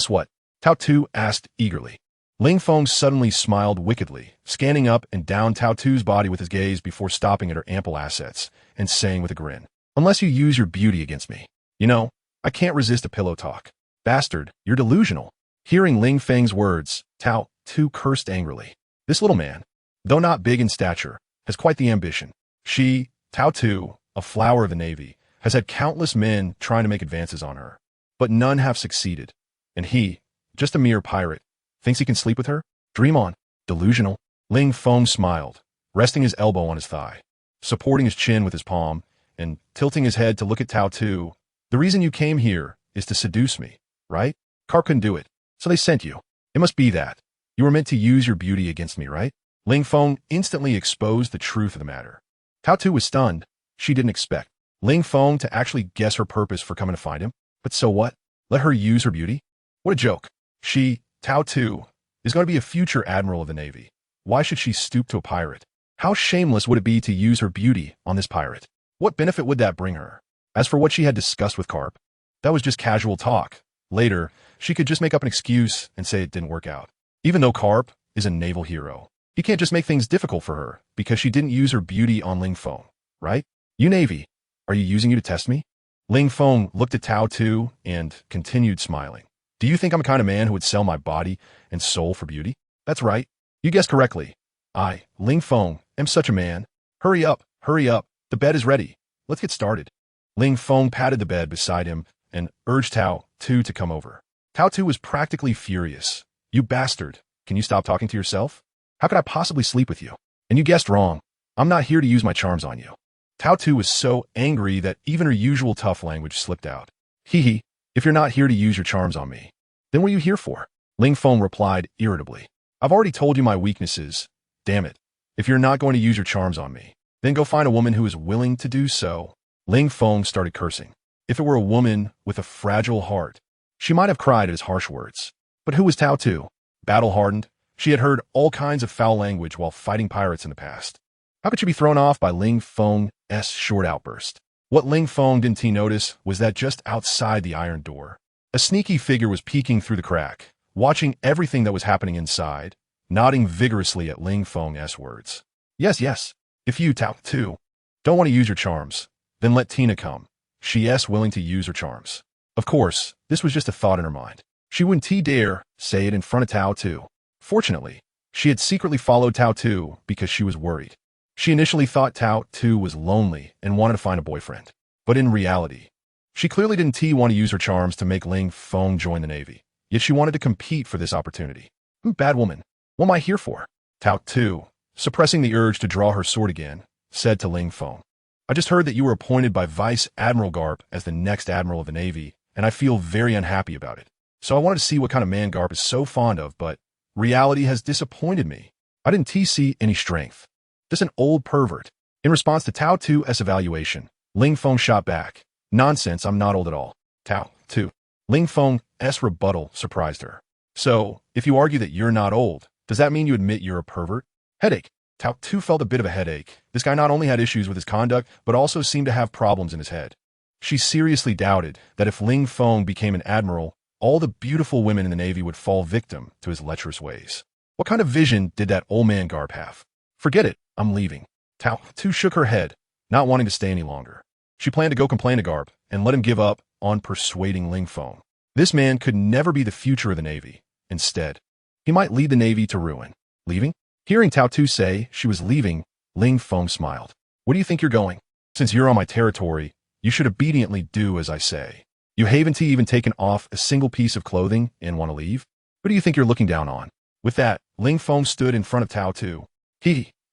Speaker 1: what?" Tao Tu asked eagerly. Ling Feng suddenly smiled wickedly, scanning up and down Tao Tu's body with his gaze before stopping at her ample assets and saying with a grin, "Unless you use your beauty against me. You know, I can't resist a pillow talk." "Bastard, you're delusional." Hearing Ling Feng's words, Tao Tu cursed angrily. This little man, though not big in stature, has quite the ambition. She, Tao Tu, a flower of the Navy, has had countless men trying to make advances on her, but none have succeeded. And he, just a mere pirate, thinks he can sleep with her? Dream on. Delusional. Ling Feng smiled, resting his elbow on his thigh, supporting his chin with his palm, and tilting his head to look at Tao Tu. "The reason you came here is to seduce me, right? Karp couldn't do it, so they sent you. It must be that. You were meant to use your beauty against me, right?" Ling Feng instantly exposed the truth of the matter. Tao Tu was stunned. She didn't expect Ling Feng to actually guess her purpose for coming to find him. But so what? Let her use her beauty? What a joke. She, Tao Tu, is going to be a future admiral of the Navy. Why should she stoop to a pirate? How shameless would it be to use her beauty on this pirate? What benefit would that bring her? As for what she had discussed with Karp, that was just casual talk. Later, she could just make up an excuse and say it didn't work out. Even though Karp is a naval hero, he can't just make things difficult for her because she didn't use her beauty on Ling Feng, right? "You Navy, are you using you to test me?" Ling Feng looked at Tao Tu and continued smiling. "Do you think I'm the kind of man who would sell my body and soul for beauty?" "That's right. You guessed correctly. I, Ling Feng, am such a man. Hurry up, hurry up. The bed is ready. Let's get started." Ling Feng patted the bed beside him and urged Tao Tu to come over. Tao Tu was practically furious. "You bastard. Can you stop talking to yourself? How could I possibly sleep with you? And you guessed wrong. I'm not here to use my charms on you." Tao Tu was so angry that even her usual tough language slipped out. "Hee. If you're not here to use your charms on me, then what are you here for?" Ling Feng replied irritably. "I've already told you my weaknesses. Damn it. If you're not going to use your charms on me, then go find a woman who is willing to do so." Ling Feng started cursing. If it were a woman with a fragile heart, she might have cried at his harsh words. But who was Tao Tu? Battle-hardened, she had heard all kinds of foul language while fighting pirates in the past. How could she be thrown off by Ling Feng's short outburst? What Ling Feng didn't notice was that just outside the iron door, a sneaky figure was peeking through the crack, watching everything that was happening inside, nodding vigorously at Ling Feng's words. Yes. If you, Tao Tu, don't want to use your charms, then let Tina come. She's willing to use her charms." Of course, this was just a thought in her mind. She wouldn't dare say it in front of Tao Tu. Fortunately, she had secretly followed Tao Tu because she was worried. She initially thought Tao Tu was lonely and wanted to find a boyfriend. But in reality, she clearly didn't want to use her charms to make Ling Feng join the Navy. Yet she wanted to compete for this opportunity. "Bad woman, what am I here for?" Tao Tu, suppressing the urge to draw her sword again, said to Ling Feng, "I just heard that you were appointed by Vice Admiral Garp as the next Admiral of the Navy, and I feel very unhappy about it. So I wanted to see what kind of man Garp is so fond of, but reality has disappointed me. I didn't see any strength. Just an old pervert." In response to Tao Tu's evaluation, Ling Feng shot back, "Nonsense, I'm not old at all." Tao Tu. Ling Feng's rebuttal surprised her. "So, if you argue that you're not old, does that mean you admit you're a pervert?" Headache. Tao Tu felt a bit of a headache. This guy not only had issues with his conduct, but also seemed to have problems in his head. She seriously doubted that if Ling Feng became an admiral, all the beautiful women in the Navy would fall victim to his lecherous ways. What kind of vision did that old man Garp have? "Forget it, I'm leaving." Tao Tu shook her head, not wanting to stay any longer. She planned to go complain to Garp and let him give up on persuading Ling Feng. This man could never be the future of the Navy. Instead, he might lead the Navy to ruin. Leaving? Hearing Tao Tu say she was leaving, Ling Feng smiled. "Where do you think you're going?" Since you're on my territory, you should obediently do as I say. You haven't even taken off a single piece of clothing and want to leave? Who do you think you're looking down on? With that, Ling Feng stood in front of Tao Tu.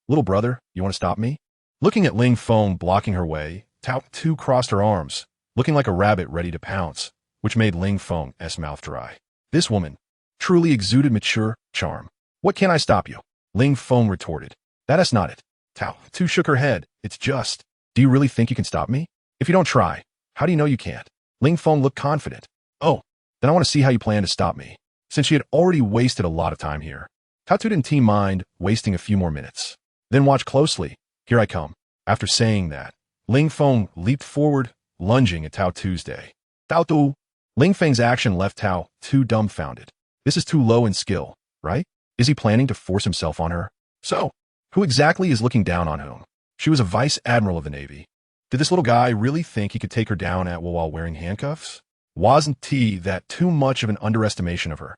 Speaker 1: Little brother, you want to stop me? Looking at Ling Feng blocking her way, Tao Tu crossed her arms, looking like a rabbit ready to pounce, which made Ling Feng's mouth dry. This woman truly exuded mature charm. What can I stop you? Ling Feng retorted. That is not it. Tao Tu shook her head. It's just, do you really think you can stop me? If you don't try, how do you know you can't? Ling Feng looked confident. Oh, then I want to see how you plan to stop me. Since she had already wasted a lot of time here, Tao Tu didn't mind wasting a few more minutes. Then watch closely. Here I come. After saying that, Ling Feng leaped forward, lunging at Tao Tu's day. Tao Tu! Ling Feng's action left Tao Tu dumbfounded. This is too low in skill, right? Is he planning to force himself on her? So, who exactly is looking down on whom? She was a vice admiral of the Navy. Did this little guy really think he could take her down while wearing handcuffs? Wasn't that too much of an underestimation of her?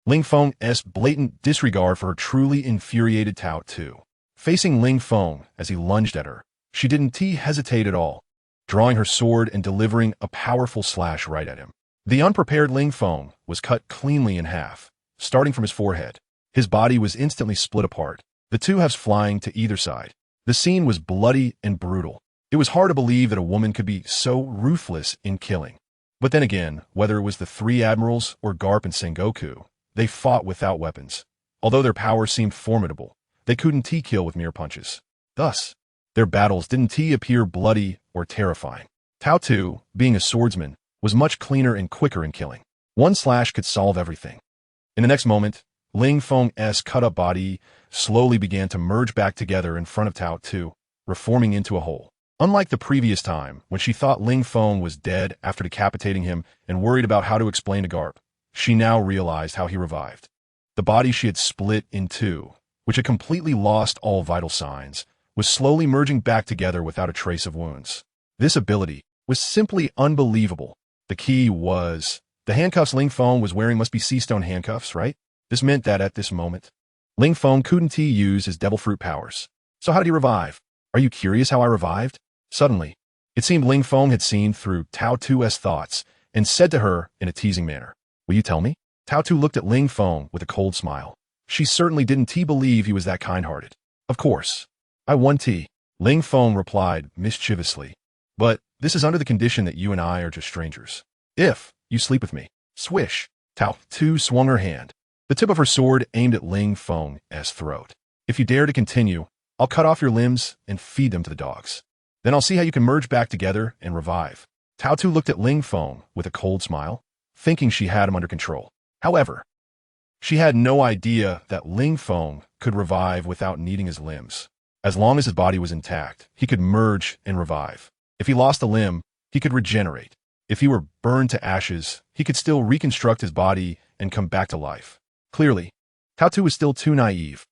Speaker 1: Ling Feng's blatant disregard for her truly infuriated Tao Tu. Facing Ling Feng as he lunged at her, she didn't hesitate at all, drawing her sword and delivering a powerful slash right at him. The unprepared Ling Feng was cut cleanly in half, starting from his forehead. His body was instantly split apart, the two halves flying to either side. The scene was bloody and brutal. It was hard to believe that a woman could be so ruthless in killing. But then again, whether it was the three admirals or Garp and Sengoku, they fought without weapons. Although their power seemed formidable, they couldn't kill with mere punches. Thus, their battles didn't appear bloody or terrifying. Tao Tu, being a swordsman, was much cleaner and quicker in killing. One slash could solve everything. In the next moment, Ling Feng's cut-up body slowly began to merge back together in front of Tao Tu, reforming into a whole. Unlike the previous time, when she thought Ling Feng was dead after decapitating him and worried about how to explain to Garp, she now realized how he revived. The body she had split in two, which had completely lost all vital signs, was slowly merging back together without a trace of wounds. This ability was simply unbelievable. The key was, the handcuffs Ling Feng was wearing must be sea stone handcuffs, right? This meant that at this moment, Ling Feng couldn't use his devil fruit powers. So how did he revive? Are you curious how I revived? Suddenly, it seemed Ling Feng had seen through Tao Tu's thoughts and said to her in a teasing manner, "Will you tell me?" Tao Tu looked at Ling Feng with a cold smile. She certainly didn't believe he was that kind-hearted. Of course. I want tea. Ling Feng replied mischievously. But this is under the condition that you and I are just strangers. If you sleep with me. Swish. Tao Tu swung her hand. The tip of her sword aimed at Ling Feng's throat. If you dare to continue, I'll cut off your limbs and feed them to the dogs. Then I'll see how you can merge back together and revive. Tao Tu looked at Ling Feng with a cold smile, thinking she had him under control. However, she had no idea that Ling Feng could revive without needing his limbs. As long as his body was intact, he could merge and revive. If he lost a limb, he could regenerate. If he were burned to ashes, he could still reconstruct his body and come back to life. Clearly, Tao Tu was still too naive.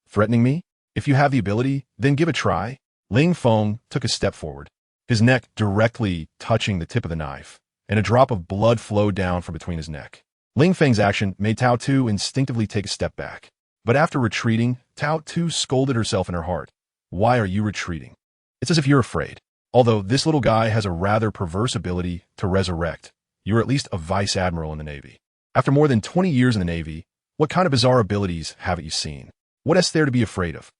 Speaker 1: Threatening me? If you have the ability, then give a try. Ling Feng took a step forward, his neck directly touching the tip of the knife, and a drop of blood flowed down from between his neck. Ling Feng's action made Tao Tu instinctively take a step back. But after retreating, Tao Tu scolded herself in her heart. Why are you retreating? It's as if you're afraid. Although this little guy has a rather perverse ability to resurrect, you're at least a vice admiral in the Navy. After more than 20 years in the Navy, what kind of bizarre abilities haven't you seen? What is there to be afraid of?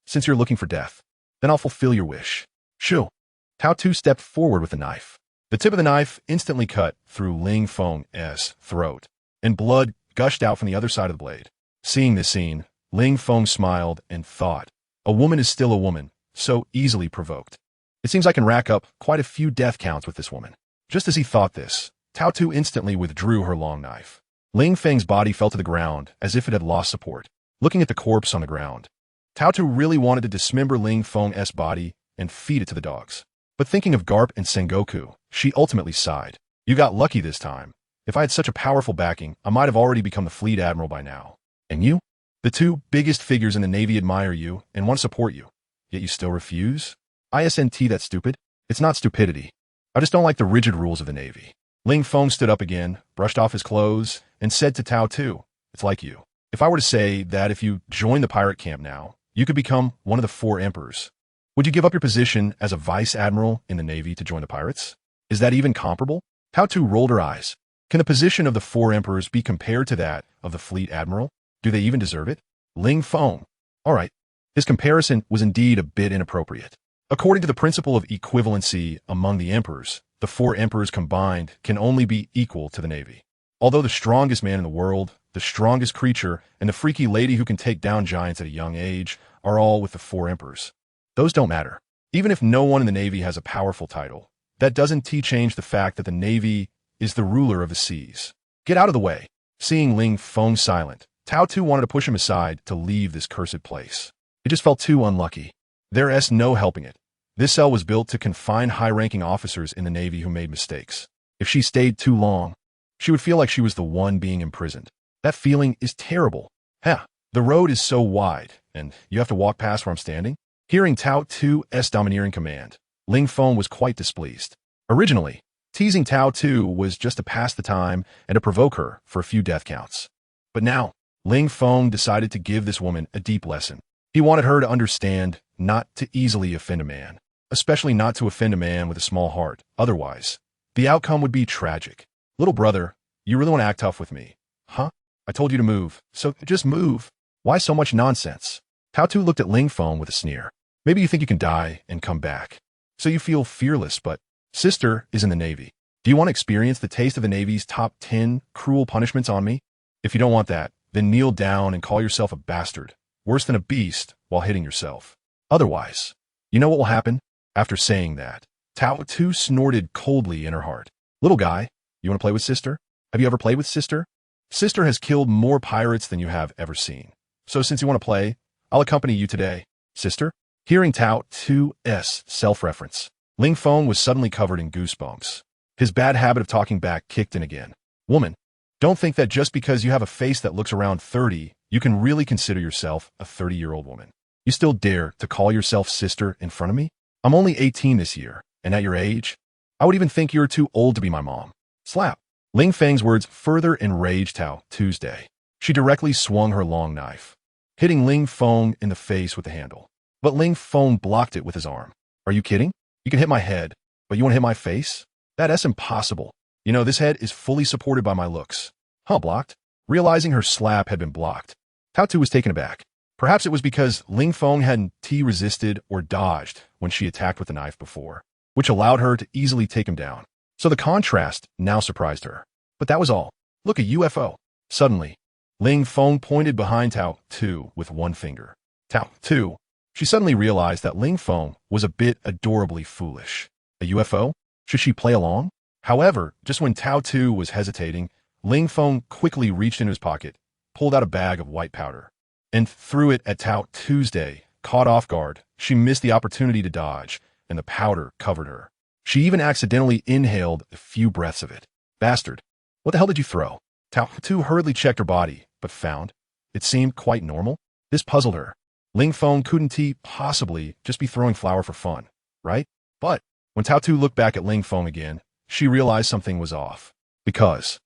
Speaker 1: Since you're looking for death, then I'll fulfill your wish. Shoo. Tao Tu stepped forward with the knife. The tip of the knife instantly cut through Ling Feng's throat, and blood gushed out from the other side of the blade. Seeing this scene, Ling Feng smiled and thought, a woman is still a woman, so easily provoked. It seems I can rack up quite a few death counts with this woman. Just as he thought this, Tao Tu instantly withdrew her long knife. Ling Feng's body fell to the ground as if it had lost support. Looking at the corpse on the ground, Tao Tu really wanted to dismember Ling Feng's body and feed it to the dogs. But thinking of Garp and Sengoku, she ultimately sighed. You got lucky this time. If I had such a powerful backing, I might have already become the fleet admiral by now. And you? The two biggest figures in the Navy admire you and want to support you. Yet you still refuse? Isn't that stupid? It's not stupidity. I just don't like the rigid rules of the Navy. Ling Feng stood up again, brushed off his clothes, and said to Tao Tu, it's like you. If I were to say that if you join the pirate camp now, you could become one of the 4 emperors, Would you give up your position as a vice admiral in the Navy to join the pirates? Is that even comparable? Tao Tu rolled her eyes. Can the position of the four emperors be compared to that of the fleet admiral? Do they even deserve it? Ling Feng. All right. His comparison was indeed a bit inappropriate. According to the principle of equivalency among the emperors, the four emperors combined can only be equal to the Navy. Although the strongest man in the world, the strongest creature, and the freaky lady who can take down giants at a young age are all with the four emperors. Those don't matter. Even if no one in the Navy has a powerful title, that doesn't change the fact that the Navy is the ruler of the seas. Get out of the way. Seeing Ling Feng silent, Tao Tu wanted to push him aside to leave this cursed place. It just felt too unlucky. There's no helping it. This cell was built to confine high-ranking officers in the Navy who made mistakes. If she stayed too long, she would feel like she was the one being imprisoned. That feeling is terrible. The road is so wide, and you have to walk past where I'm standing. Hearing Tao Tu's domineering command, Ling Feng was quite displeased. Originally, teasing Tao Tu was just to pass the time and to provoke her for a few death counts. But now, Ling Feng decided to give this woman a deep lesson. He wanted her to understand not to easily offend a man, especially not to offend a man with a small heart. Otherwise, the outcome would be tragic. Little brother, you really want to act tough with me, huh? I told you to move, so just move. Why so much nonsense? Tao Tu looked at Ling Feng with a sneer. Maybe you think you can die and come back. So you feel fearless, but sister is in the Navy. Do you want to experience the taste of the Navy's top 10 cruel punishments on me? If you don't want that, then kneel down and call yourself a bastard, worse than a beast, while hitting yourself. Otherwise, you know what will happen? After saying that, Tao Tu snorted coldly in her heart. Little guy, you want to play with sister? Have you ever played with sister? Sister has killed more pirates than you have ever seen. So since you want to play, I'll accompany you today. Sister? Hearing Tao Tu's self-reference, Ling Feng was suddenly covered in goosebumps. His bad habit of talking back kicked in again. Woman, don't think that just because you have a face that looks around 30, you can really consider yourself a 30-year-old woman. You still dare to call yourself sister in front of me? I'm only 18 this year, and at your age, I would even think you're too old to be my mom. Slap. Ling Feng's words further enraged Tao Tuesday. She directly swung her long knife, hitting Ling Feng in the face with the handle. But Ling Feng blocked it with his arm. Are you kidding? You can hit my head, but you want to hit my face? That's impossible. You know, this head is fully supported by my looks. Blocked? Realizing her slap had been blocked, Tao Tu was taken aback. Perhaps it was because Ling Feng hadn't resisted or dodged when she attacked with the knife before, which allowed her to easily take him down. So the contrast now surprised her. But that was all. Look, a UFO. Suddenly, Ling Feng pointed behind Tao Tu with one finger. Tao Tu. She suddenly realized that Ling Feng was a bit adorably foolish. A UFO? Should she play along? However, just when Tao Tu was hesitating, Ling Feng quickly reached into his pocket, pulled out a bag of white powder, and threw it at Tao Tuesday. Caught off guard, she missed the opportunity to dodge, and the powder covered her. She even accidentally inhaled a few breaths of it. Bastard. What the hell did you throw? Tao Tu hurriedly checked her body, but found it seemed quite normal. This puzzled her. Ling Feng couldn't possibly just be throwing flour for fun, right? But when Tao Tu looked back at Ling Feng again, she realized something was off. Because,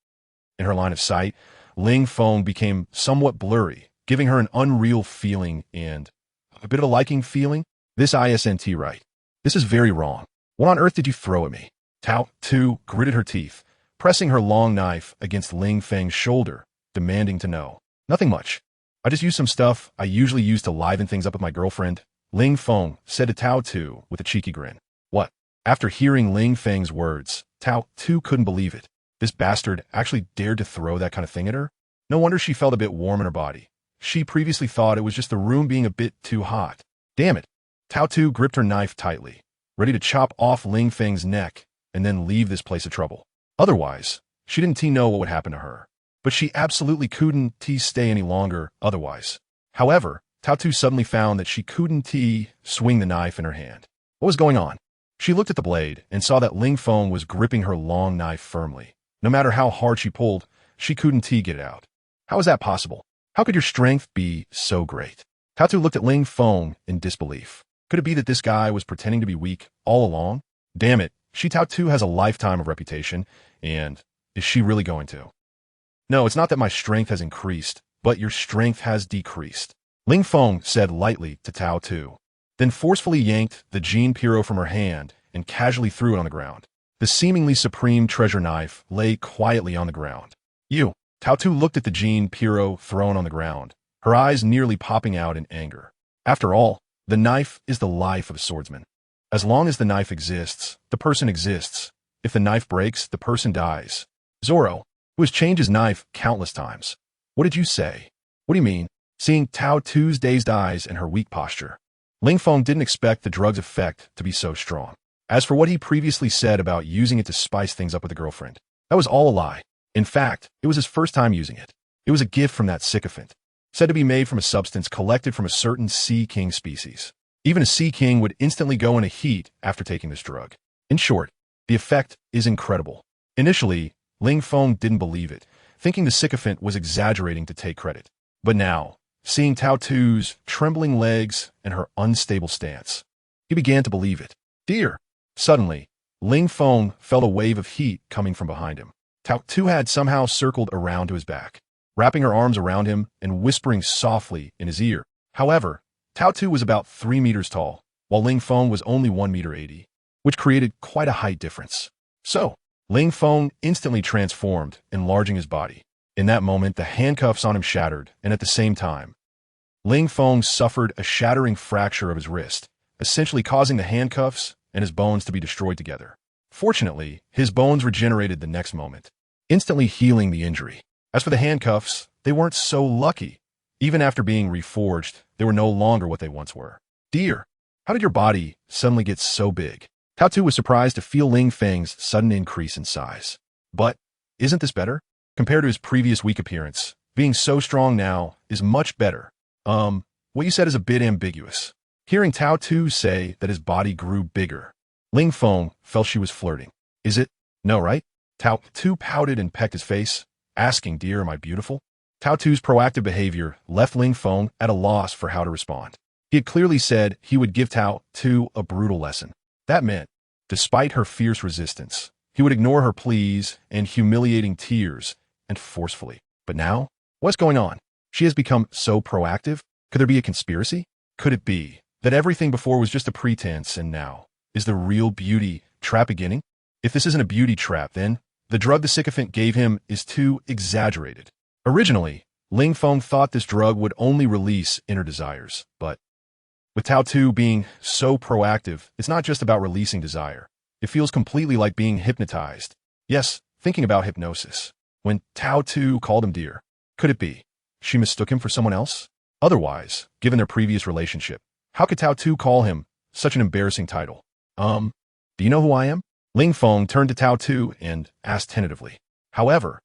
Speaker 1: in her line of sight, Ling Feng became somewhat blurry, giving her an unreal feeling and a bit of a liking feeling. This isn't right. This is very wrong. What on earth did you throw at me? Tao Tu gritted her teeth, pressing her long knife against Ling Feng's shoulder, demanding to know. Nothing much. I just used some stuff I usually use to liven things up with my girlfriend, Ling Feng said to Tao Tu with a cheeky grin. What? After hearing Ling Feng's words, Tao Tu couldn't believe it. This bastard actually dared to throw that kind of thing at her? No wonder she felt a bit warm in her body. She previously thought it was just the room being a bit too hot. Damn it. Tao Tu gripped her knife tightly, ready to chop off Ling Feng's neck and then leave this place of trouble. Otherwise, she didn't know what would happen to her. But she absolutely couldn't stay any longer otherwise. However, Tao Tu suddenly found that she couldn't swing the knife in her hand. What was going on? She looked at the blade and saw that Ling Feng was gripping her long knife firmly. No matter how hard she pulled, she couldn't get it out. How is that possible? How could your strength be so great? Tao Tu looked at Ling Feng in disbelief. Could it be that this guy was pretending to be weak all along? Damn it, Tao Tu has a lifetime of reputation, and is she really going to? No, it's not that my strength has increased, but your strength has decreased, Ling Feng said lightly to Tao Tu. then forcefully yanked the Jean Pirot from her hand and casually threw it on the ground. The seemingly supreme treasure knife lay quietly on the ground. You. Tao Tu looked at the Jean Pirot thrown on the ground, her eyes nearly popping out in anger. After all, the knife is the life of a swordsman. As long as the knife exists, the person exists. If the knife breaks, the person dies. Zoro, who has changed his knife countless times. What did you say? What do you mean? Seeing Tao Tu's dazed eyes and her weak posture, Ling Feng didn't expect the drug's effect to be so strong. As for what he previously said about using it to spice things up with a girlfriend, that was all a lie. In fact, it was his first time using it. It was a gift from that sycophant, said to be made from a substance collected from a certain sea king species. Even a sea king would instantly go in a heat after taking this drug. In short, the effect is incredible. Initially, Ling Feng didn't believe it, thinking the sycophant was exaggerating to take credit. But now, seeing Tao Tu's trembling legs and her unstable stance, he began to believe it. Dear! Suddenly, Ling Feng felt a wave of heat coming from behind him. Tao Tu had somehow circled around to his back, wrapping her arms around him and whispering softly in his ear. However, Tao Tu was about 3 meters tall, while Ling Feng was only 1.80 meters, which created quite a height difference. So, Ling Feng instantly transformed, enlarging his body. In that moment, the handcuffs on him shattered, and at the same time, Ling Feng suffered a shattering fracture of his wrist, essentially causing the handcuffs and his bones to be destroyed together. Fortunately, his bones regenerated the next moment, instantly healing the injury. As for the handcuffs, they weren't so lucky. Even after being reforged, they were no longer what they once were. Dear, how did your body suddenly get so big? Tao Tu was surprised to feel Ling Feng's sudden increase in size. But, isn't this better? Compared to his previous weak appearance, being so strong now is much better. What you said is a bit ambiguous. Hearing Tao Tu say that his body grew bigger, Ling Feng felt she was flirting. Is it? No, right? Tao Tu pouted and pecked his face, asking, Dear, am I beautiful? Tao Tu's proactive behavior left Ling Feng at a loss for how to respond. He had clearly said he would give Tao Tu a brutal lesson. That meant, despite her fierce resistance, he would ignore her pleas and humiliating tears and forcefully. But now, what's going on? She has become so proactive? Could there be a conspiracy? Could it be that everything before was just a pretense and now is the real beauty trap beginning? If this isn't a beauty trap, then the drug the sycophant gave him is too exaggerated. Originally, Ling Feng thought this drug would only release inner desires, but with Tao Tu being so proactive, it's not just about releasing desire. It feels completely like being hypnotized. Yes, thinking about hypnosis. When Tao Tu called him dear, could it be she mistook him for someone else? Otherwise, given their previous relationship, how could Tao Tu call him such an embarrassing title? Do you know who I am? Ling Feng turned to Tao Tu and asked tentatively. However,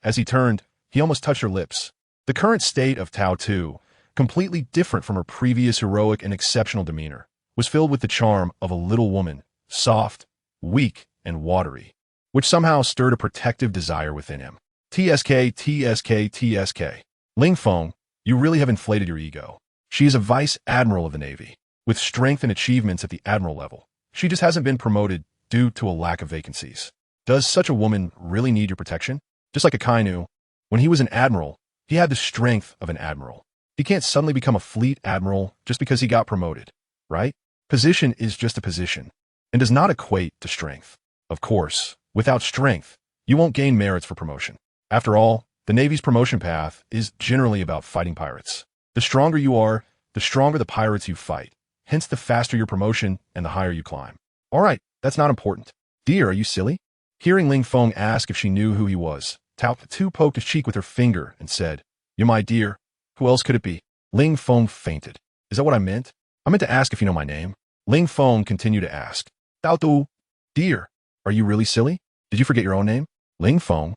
Speaker 1: as he turned, he almost touched her lips. The current state of Tao Tu, completely different from her previous heroic and exceptional demeanor, was filled with the charm of a little woman, soft, weak, and watery, which somehow stirred a protective desire within him. TSK, TSK, TSK. Ling Feng, you really have inflated your ego. She is a vice admiral of the Navy, with strength and achievements at the admiral level. She just hasn't been promoted due to a lack of vacancies. Does such a woman really need your protection? Just like a Kaido, when he was an admiral, he had the strength of an admiral. He can't suddenly become a fleet admiral just because he got promoted, right? Position is just a position, and does not equate to strength. Of course, without strength, you won't gain merits for promotion. After all, the Navy's promotion path is generally about fighting pirates. The stronger you are, the stronger the pirates you fight. Hence the faster your promotion and the higher you climb. All right, that's not important. Dear, are you silly? Hearing Ling Feng ask if she knew who he was, Tao Tu poked his cheek with her finger and said, You're my dear. Who else could it be? Ling Feng fainted. Is that what I meant? I meant to ask if you know my name. Ling Feng continued to ask. Tao Tu, dear, are you really silly? Did you forget your own name? Ling Feng.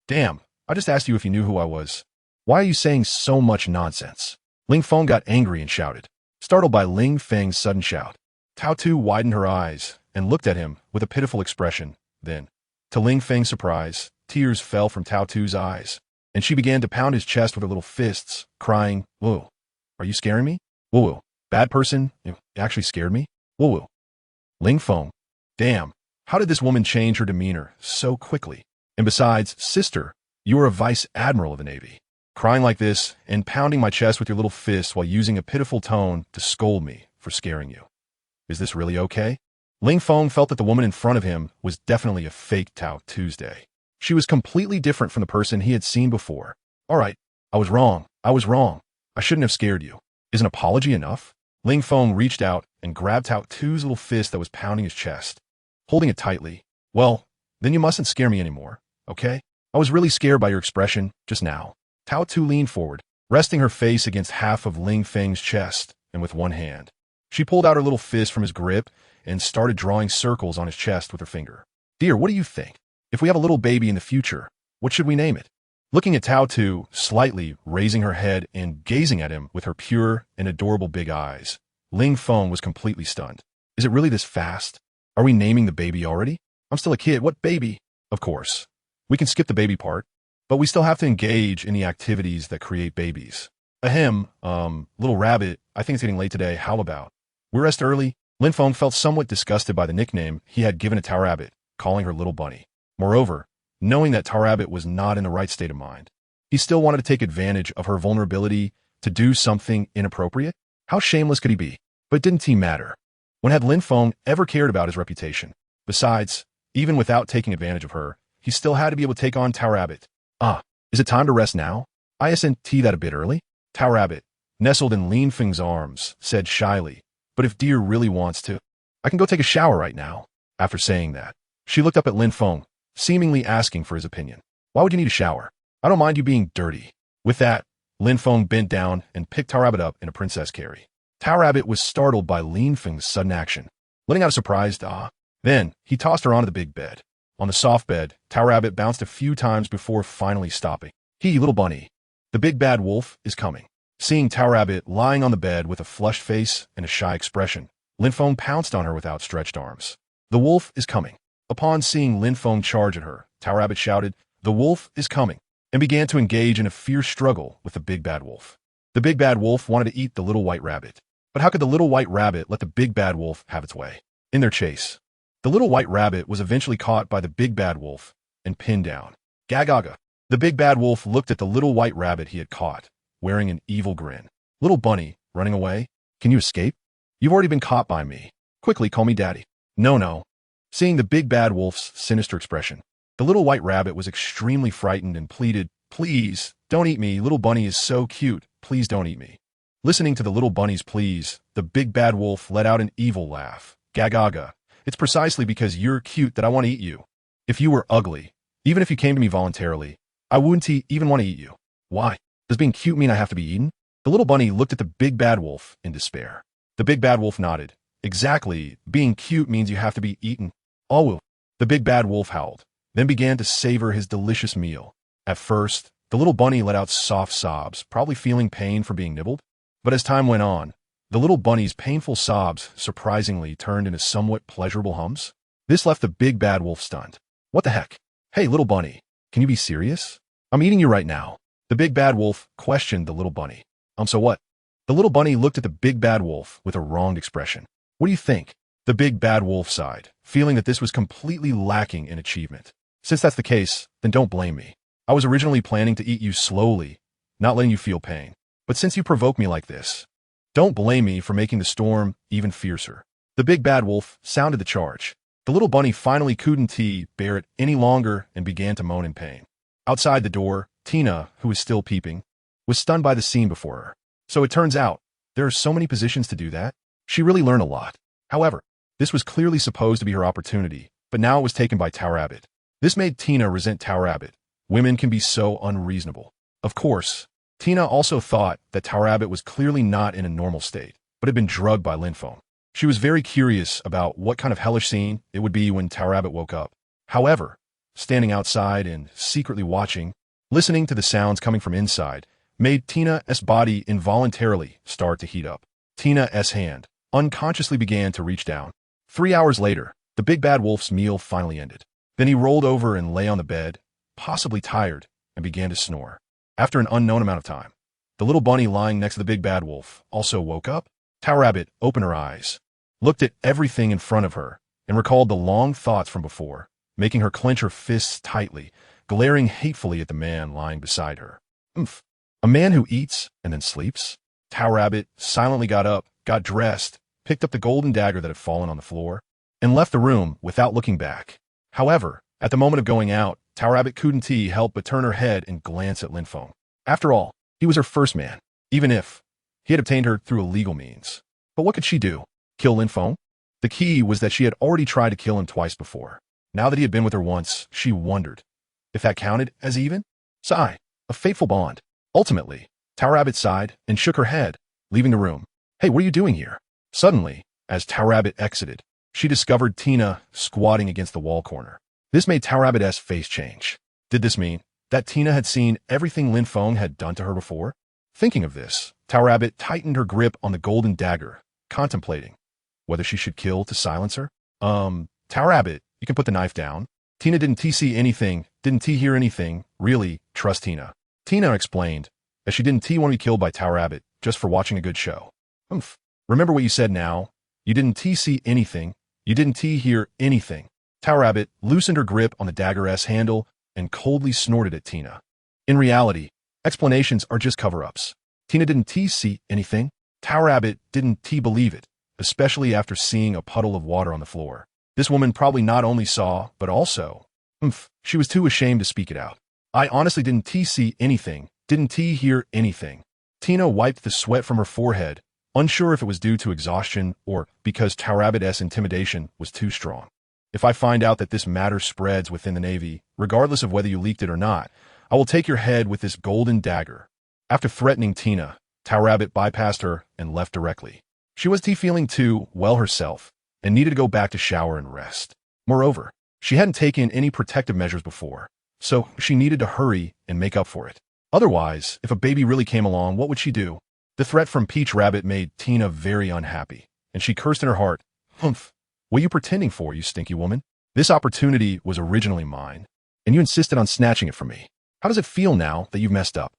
Speaker 1: Damn, I just asked you if you knew who I was. Why are you saying so much nonsense? Ling Feng got angry and shouted. Startled by Ling Feng's sudden shout, Tao Tu widened her eyes and looked at him with a pitiful expression. Then, to Ling Feng's surprise, tears fell from Tao Tu's eyes, and she began to pound his chest with her little fists, crying, Whoa, are you scaring me? Whoa, bad person, you actually scared me? Whoa. Ling Feng, damn, how did this woman change her demeanor so quickly? And besides, sister, you are a vice admiral of the Navy. Crying like this and pounding my chest with your little fists while using a pitiful tone to scold me for scaring you. Is this really okay? Ling Feng felt that the woman in front of him was definitely a fake Tao Tuesday. She was completely different from the person he had seen before. All right, I was wrong. I was wrong. I shouldn't have scared you. Is an apology enough? Ling Feng reached out and grabbed Tao Tu's little fist that was pounding his chest, holding it tightly. Well, then you mustn't scare me anymore, okay? I was really scared by your expression just now. Tao Tu leaned forward, resting her face against half of Ling Feng's chest, and with one hand, she pulled out her little fist from his grip and started drawing circles on his chest with her finger. Dear, what do you think? If we have a little baby in the future, what should we name it? Looking at Tao Tu, slightly raising her head and gazing at him with her pure and adorable big eyes, Ling Feng was completely stunned. Is it really this fast? Are we naming the baby already? I'm still a kid. What baby? Of course. We can skip the baby part, but we still have to engage in the activities that create babies. Ahem, little rabbit, I think it's getting late today. How about? We rest early. Lin Feng felt somewhat disgusted by the nickname he had given to Tao Rabbit, calling her Little Bunny. Moreover, knowing that Tao Rabbit was not in the right state of mind, he still wanted to take advantage of her vulnerability to do something inappropriate. How shameless could he be? But didn't he matter? When had Lin Feng ever cared about his reputation? Besides, even without taking advantage of her, he still had to be able to take on Tao Rabbit. Is it time to rest now? Isn't that a bit early? Tao Rabbit, nestled in Lin Feng's arms, said shyly, but if dear really wants to, I can go take a shower right now. After saying that, she looked up at Lin Feng, seemingly asking for his opinion. Why would you need a shower? I don't mind you being dirty. With that, Lin Feng bent down and picked Tao Rabbit up in a princess carry. Tao Rabbit was startled by Lin Feng's sudden action, letting out a surprised ah. Then, he tossed her onto the big bed. On the soft bed, Tao Rabbit bounced a few times before finally stopping. Little bunny. The big bad wolf is coming. Seeing Tao Rabbit lying on the bed with a flushed face and a shy expression, Lin Feng pounced on her with outstretched arms. The wolf is coming. Upon seeing Lin Feng charge at her, Tao Rabbit shouted, "The wolf is coming," and began to engage in a fierce struggle with the big bad wolf. The big bad wolf wanted to eat the little white rabbit. But how could the little white rabbit let the big bad wolf have its way? In their chase, the little white rabbit was eventually caught by the big bad wolf and pinned down. Gagaga. The big bad wolf looked at the little white rabbit he had caught, wearing an evil grin. Little bunny, running away? Can you escape? You've already been caught by me. Quickly, call me daddy. No. Seeing the big bad wolf's sinister expression, the little white rabbit was extremely frightened and pleaded, "Please, don't eat me. Little bunny is so cute. Please don't eat me." Listening to the little bunny's pleas, the big bad wolf let out an evil laugh. Gagaga. It's precisely because you're cute that I want to eat you. If you were ugly, even if you came to me voluntarily, I wouldn't even want to eat you. Why? Does being cute mean I have to be eaten? The little bunny looked at the big bad wolf in despair. The big bad wolf nodded. Exactly. Being cute means you have to be eaten. Oh, the big bad wolf howled, then began to savor his delicious meal. At first, the little bunny let out soft sobs, probably feeling pain for being nibbled. But as time went on, the little bunny's painful sobs surprisingly turned into somewhat pleasurable hums. This left the big bad wolf stunned. What the heck? Hey, little bunny, can you be serious? I'm eating you right now. The big bad wolf questioned the little bunny. So what? The little bunny looked at the big bad wolf with a wronged expression. What do you think? The big bad wolf sighed, feeling that this was completely lacking in achievement. Since that's the case, then don't blame me. I was originally planning to eat you slowly, not letting you feel pain. But since you provoke me like this, don't blame me for making the storm even fiercer. The big bad wolf sounded the charge. The little bunny finally couldn't bear it any longer and began to moan in pain. Outside the door, Tina, who was still peeping, was stunned by the scene before her. So it turns out, there are so many positions to do that. She really learned a lot. However, this was clearly supposed to be her opportunity, but now it was taken by Tao Rabbit. This made Tina resent Tao Rabbit. Women can be so unreasonable. Of course, Tina also thought that Tao Rabbit was clearly not in a normal state, but had been drugged by Lin Feng. She was very curious about what kind of hellish scene it would be when Tao Rabbit woke up. However, standing outside and secretly watching, listening to the sounds coming from inside, made Tina's body involuntarily start to heat up. Tina's hand unconsciously began to reach down. 3 hours later, the big bad wolf's meal finally ended. Then he rolled over and lay on the bed, possibly tired, and began to snore. After an unknown amount of time, the little bunny lying next to the big bad wolf also woke up. Tao Rabbit opened her eyes, looked at everything in front of her, and recalled the long thoughts from before, making her clench her fists tightly, glaring hatefully at the man lying beside her. Oomph. A man who eats and then sleeps? Tao Rabbit silently got up, got dressed, picked up the golden dagger that had fallen on the floor, and left the room without looking back. However, at the moment of going out, Tower Rabbit couldn't help but turn her head and glance at Lin Feng. After all, he was her first man, even if he had obtained her through illegal means. But what could she do? Kill Lin Feng? The key was that she had already tried to kill him twice before. Now that he had been with her once, she wondered if that counted as even? Sigh, a fateful bond. Ultimately, Tower Rabbit sighed and shook her head, leaving the room. Hey, what are you doing here? Suddenly, as Tower Rabbit exited, she discovered Tina squatting against the wall corner. This made Tower Rabbit's face change. Did this mean that Tina had seen everything Lin Feng had done to her before? Thinking of this, Tower Rabbit tightened her grip on the golden dagger, contemplating whether she should kill to silence her. Tower Rabbit, you can put the knife down. Tina didn't see anything, didn't hear anything. Really, trust Tina. Tina explained, as she didn't want to be killed by Tower Rabbit just for watching a good show. Remember what you said now? You didn't see anything, you didn't hear anything. Tower Rabbit loosened her grip on the dagger's handle and coldly snorted at Tina. In reality, explanations are just cover-ups. Tina didn't see anything. Tower Rabbit didn't believe it, especially after seeing a puddle of water on the floor. This woman probably not only saw, but also, she was too ashamed to speak it out. I honestly didn't see anything, didn't hear anything. Tina wiped the sweat from her forehead, unsure if it was due to exhaustion or because Tower Rabbit's intimidation was too strong. If I find out that this matter spreads within the Navy, regardless of whether you leaked it or not, I will take your head with this golden dagger. After threatening Tina, Tower Rabbit bypassed her and left directly. She was feeling too well herself and needed to go back to shower and rest. Moreover, she hadn't taken any protective measures before, so she needed to hurry and make up for it. Otherwise, if a baby really came along, what would she do? The threat from Peach Rabbit made Tina very unhappy, and she cursed in her heart, What are you pretending for, you stinky woman? This opportunity was originally mine, and you insisted on snatching it from me. How does it feel now that you've messed up?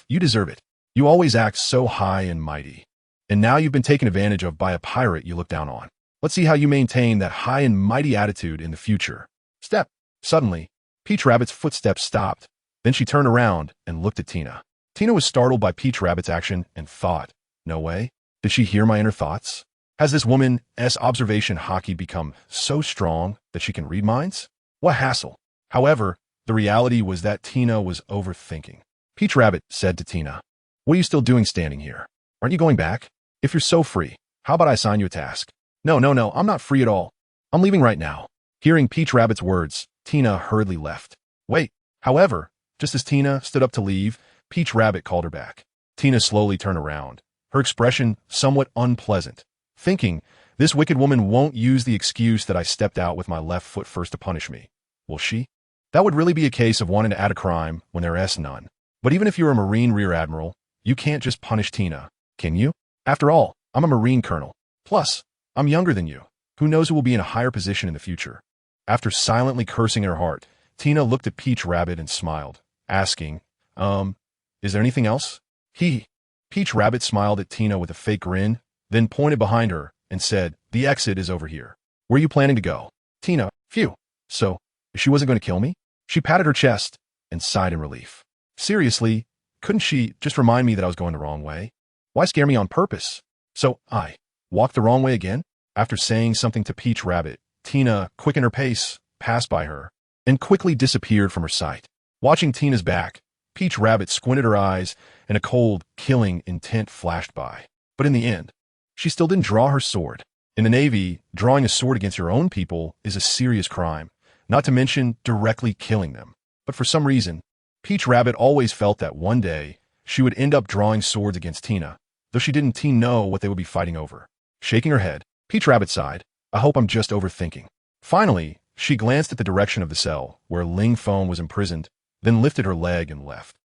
Speaker 1: You deserve it. You always act so high and mighty. And now you've been taken advantage of by a pirate you look down on. Let's see how you maintain that high and mighty attitude in the future. Step. Suddenly, Peach Rabbit's footsteps stopped. Then she turned around and looked at Tina. Tina was startled by Peach Rabbit's action and thought, no way. Did she hear my inner thoughts? Has this woman's observation hockey become so strong that she can read minds? What hassle. However, the reality was that Tina was overthinking. Peach Rabbit said to Tina, What are you still doing standing here? Aren't you going back? If you're so free, how about I assign you a task? No, I'm not free at all. I'm leaving right now. Hearing Peach Rabbit's words, Tina hurriedly left. Wait. However, just as Tina stood up to leave, Peach Rabbit called her back. Tina slowly turned around, her expression somewhat unpleasant, thinking, this wicked woman won't use the excuse that I stepped out with my left foot first to punish me. Will she? That would really be a case of wanting to add a crime when there is none. But even if you're a Marine Rear Admiral, you can't just punish Tina, can you? After all, I'm a Marine Colonel. Plus, I'm younger than you. Who knows who will be in a higher position in the future? After silently cursing in her heart, Tina looked at Peach Rabbit and smiled, asking, is there anything else? Peach Rabbit smiled at Tina with a fake grin, then pointed behind her and said, the exit is over here. Where are you planning to go? Tina, phew. So, she wasn't going to kill me? She patted her chest and sighed in relief. Seriously, couldn't she just remind me that I was going the wrong way? Why scare me on purpose? So, I walked the wrong way again? After saying something to Peach Rabbit, Tina quickened her pace, passed by her, and quickly disappeared from her sight. Watching Tina's back, Peach Rabbit squinted her eyes, and a cold, killing intent flashed by. But in the end, she still didn't draw her sword. In the Navy, drawing a sword against your own people is a serious crime, not to mention directly killing them. But for some reason, Peach Rabbit always felt that one day she would end up drawing swords against Tina, though she didn't know what they would be fighting over. Shaking her head, Peach Rabbit sighed, I hope I'm just overthinking. Finally, she glanced at the direction of the cell where Ling Feng was imprisoned, then lifted her leg and left.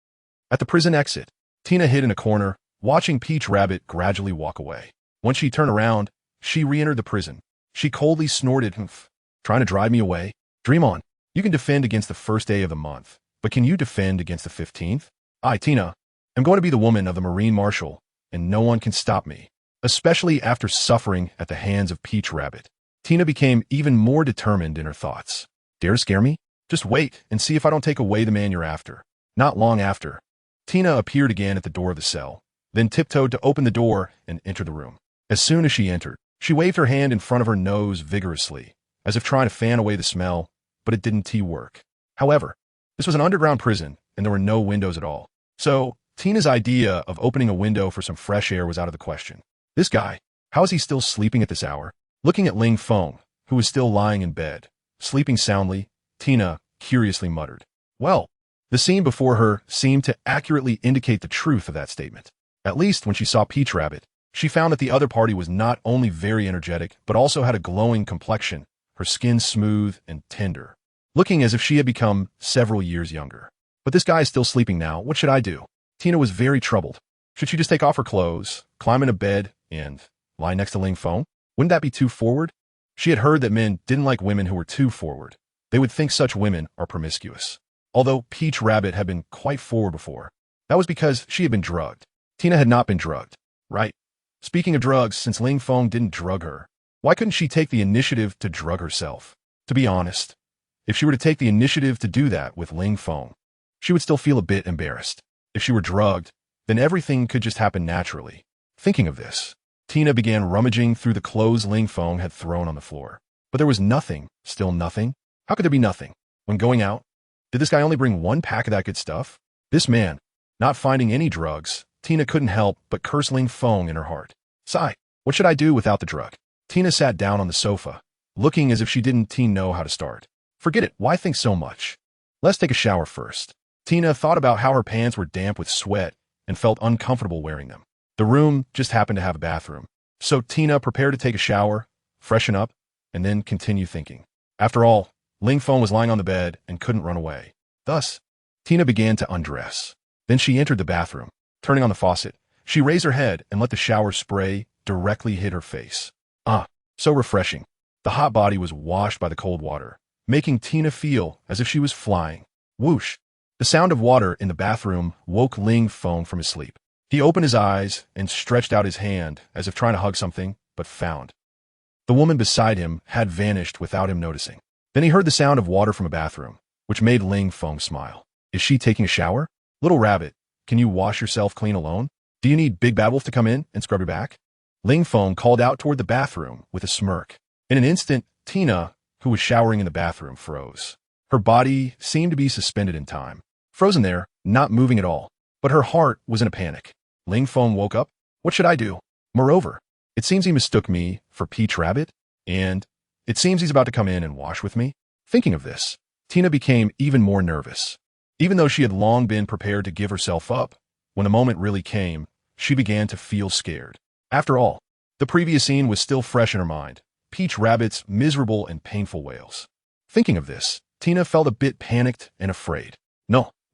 Speaker 1: At the prison exit, Tina hid in a corner, watching Peach Rabbit gradually walk away. Once she turned around, she re-entered the prison. She coldly snorted, trying to drive me away? Dream on. You can defend against the first day of the month, but can you defend against the 15th? I, Tina, am going to be the woman of the Marine Marshal, and no one can stop me. Especially after suffering at the hands of Peach Rabbit, Tina became even more determined in her thoughts. Dare to scare me? Just wait and see if I don't take away the man you're after. Not long after, Tina appeared again at the door of the cell, then tiptoed to open the door and enter the room. As soon as she entered, She waved her hand in front of her nose vigorously, as if trying to fan away the smell, but it didn't work. However, this was an underground prison, and there were no windows at all. So, Tina's idea of opening a window for some fresh air was out of the question. This guy, how is he still sleeping at this hour? Looking at Ling Feng, who was still lying in bed, sleeping soundly, Tina curiously muttered. Well, the scene before her seemed to accurately indicate the truth of that statement. At least when she saw Peach Rabbit, she found that the other party was not only very energetic, but also had a glowing complexion, her skin smooth and tender, looking as if she had become several years younger. But this guy is still sleeping now. What should I do? Tina was very troubled. Should she just take off her clothes, climb into bed, and lie next to Ling Feng? Wouldn't that be too forward? She had heard that men didn't like women who were too forward. They would think such women are promiscuous. Although Peach Rabbit had been quite forward before, that was because she had been drugged. Tina had not been drugged, right? Speaking of drugs, since Ling Feng didn't drug her, why couldn't she take the initiative to drug herself? To be honest, if she were to take the initiative to do that with Ling Feng, she would still feel a bit embarrassed. If she were drugged, then everything could just happen naturally. Thinking of this, Tina began rummaging through the clothes Ling Feng had thrown on the floor. But there was nothing, still nothing. How could there be nothing? When going out, did this guy only bring one pack of that good stuff? This man, not finding any drugs, Tina couldn't help but curse Ling Feng in her heart. Sigh, what should I do without the drug? Tina sat down on the sofa, looking as if she didn't know how to start. Forget it, why think so much? Let's take a shower first. Tina thought about how her pants were damp with sweat and felt uncomfortable wearing them. The room just happened to have a bathroom. So Tina prepared to take a shower, freshen up, and then continue thinking. After all, Ling Feng was lying on the bed and couldn't run away. Thus, Tina began to undress. Then she entered the bathroom. Turning on the faucet, she raised her head and let the shower spray directly hit her face. Ah, so refreshing. The hot body was washed by the cold water, making Tina feel as if she was flying. Whoosh! The sound of water in the bathroom woke Ling Feng from his sleep. He opened his eyes and stretched out his hand as if trying to hug something, but found the woman beside him had vanished without him noticing. Then he heard the sound of water from a bathroom, which made Ling Feng smile. Is she taking a shower? Little rabbit, can you wash yourself clean alone? Do you need Big Bad Wolf to come in and scrub your back? Ling Feng called out toward the bathroom with a smirk. In an instant, Tina, who was showering in the bathroom, froze. Her body seemed to be suspended in time, frozen there, not moving at all. But her heart was in a panic. Ling Feng woke up. What should I do? Moreover, it seems he mistook me for Peach Rabbit, and it seems he's about to come in and wash with me. Thinking of this, Tina became even more nervous. Even though she had long been prepared to give herself up, when the moment really came, she began to feel scared. After all, the previous scene was still fresh in her mind. Peach Rabbit's miserable and painful wails. Thinking of this, Tina felt a bit panicked and afraid.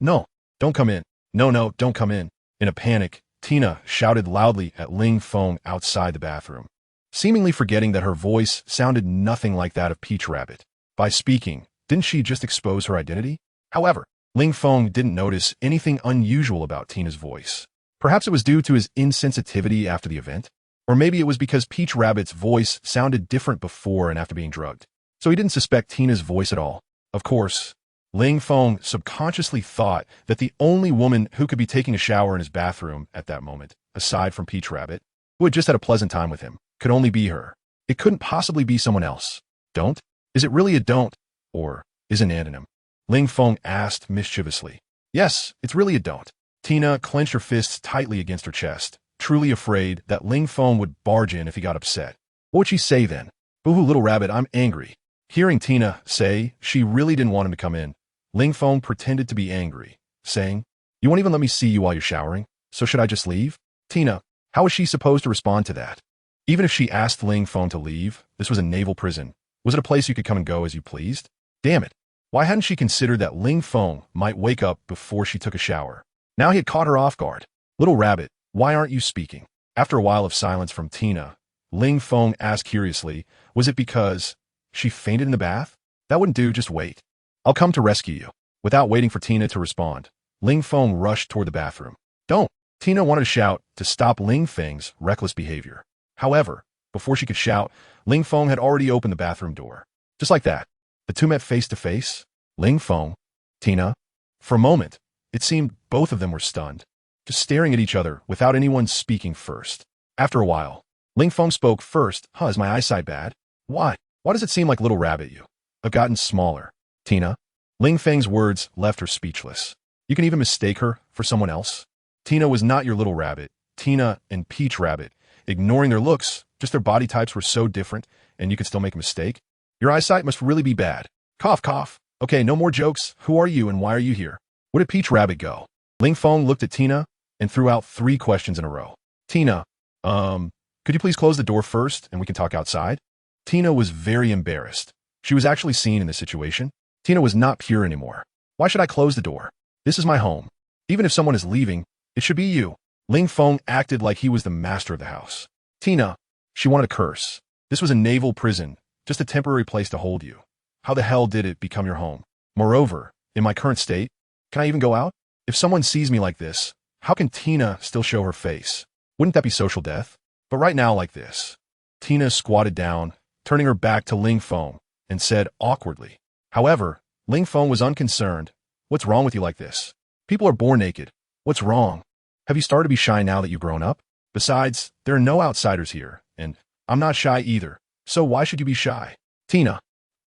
Speaker 1: No, don't come in. No, don't come in. In a panic, Tina shouted loudly at Ling Feng outside the bathroom, seemingly forgetting that her voice sounded nothing like that of Peach Rabbit. By speaking, didn't she just expose her identity? However, Ling Feng didn't notice anything unusual about Tina's voice. Perhaps it was due to his insensitivity after the event, or maybe it was because Peach Rabbit's voice sounded different before and after being drugged, so he didn't suspect Tina's voice at all. Of course, Ling Feng subconsciously thought that the only woman who could be taking a shower in his bathroom at that moment, aside from Peach Rabbit, who had just had a pleasant time with him, could only be her. It couldn't possibly be someone else. Don't? Is it really a don't? Or is an antonym? Ling Feng asked mischievously. Yes, it's really a don't. Tina clenched her fists tightly against her chest, truly afraid that Ling Feng would barge in if he got upset. What would she say then? Boo-hoo, little rabbit, I'm angry. Hearing Tina say she really didn't want him to come in, Ling Feng pretended to be angry, saying, You won't even let me see you while you're showering, so should I just leave? Tina, how was she supposed to respond to that? Even if she asked Ling Feng to leave, this was a naval prison. Was it a place you could come and go as you pleased? Damn it. Why hadn't she considered that Ling Feng might wake up before she took a shower? Now he had caught her off guard. Little rabbit, why aren't you speaking? After a while of silence from Tina, Ling Feng asked curiously, was it because she fainted in the bath? That wouldn't do, just wait. I'll come to rescue you. Without waiting for Tina to respond, Ling Feng rushed toward the bathroom. Don't! Tina wanted to shout to stop Ling Feng's reckless behavior. However, before she could shout, Ling Feng had already opened the bathroom door. Just like that, the two met face to face. Ling Feng, Tina. For a moment, it seemed both of them were stunned, just staring at each other without anyone speaking first. After a while, Ling Feng spoke first. Is my eyesight bad? Why? Why does it seem like Little Rabbit you? I've gotten smaller. Tina? Ling Feng's words left her speechless. You can even mistake her for someone else? Tina was not your Little Rabbit. Tina and Peach Rabbit. Ignoring their looks, just their body types were so different, and you could still make a mistake? Your eyesight must really be bad. Cough, cough. Okay, no more jokes. Who are you and why are you here? Where did Peach Rabbit go? Ling Feng looked at Tina and threw out 3 questions in a row. Tina, could you please close the door first and we can talk outside? Tina was very embarrassed. She was actually seen in this situation. Tina was not pure anymore. Why should I close the door? This is my home. Even if someone is leaving, it should be you. Ling Feng acted like he was the master of the house. Tina, she wanted to curse. This was a naval prison, just a temporary place to hold you. How the hell did it become your home? Moreover, in my current state, can I even go out? If someone sees me like this, how can Tina still show her face? Wouldn't that be social death? But right now like this. Tina squatted down, turning her back to Ling Feng, and said awkwardly. However, Ling Feng was unconcerned. What's wrong with you like this? People are born naked. What's wrong? Have you started to be shy now that you've grown up? Besides, there are no outsiders here, and I'm not shy either. So why should you be shy? Tina.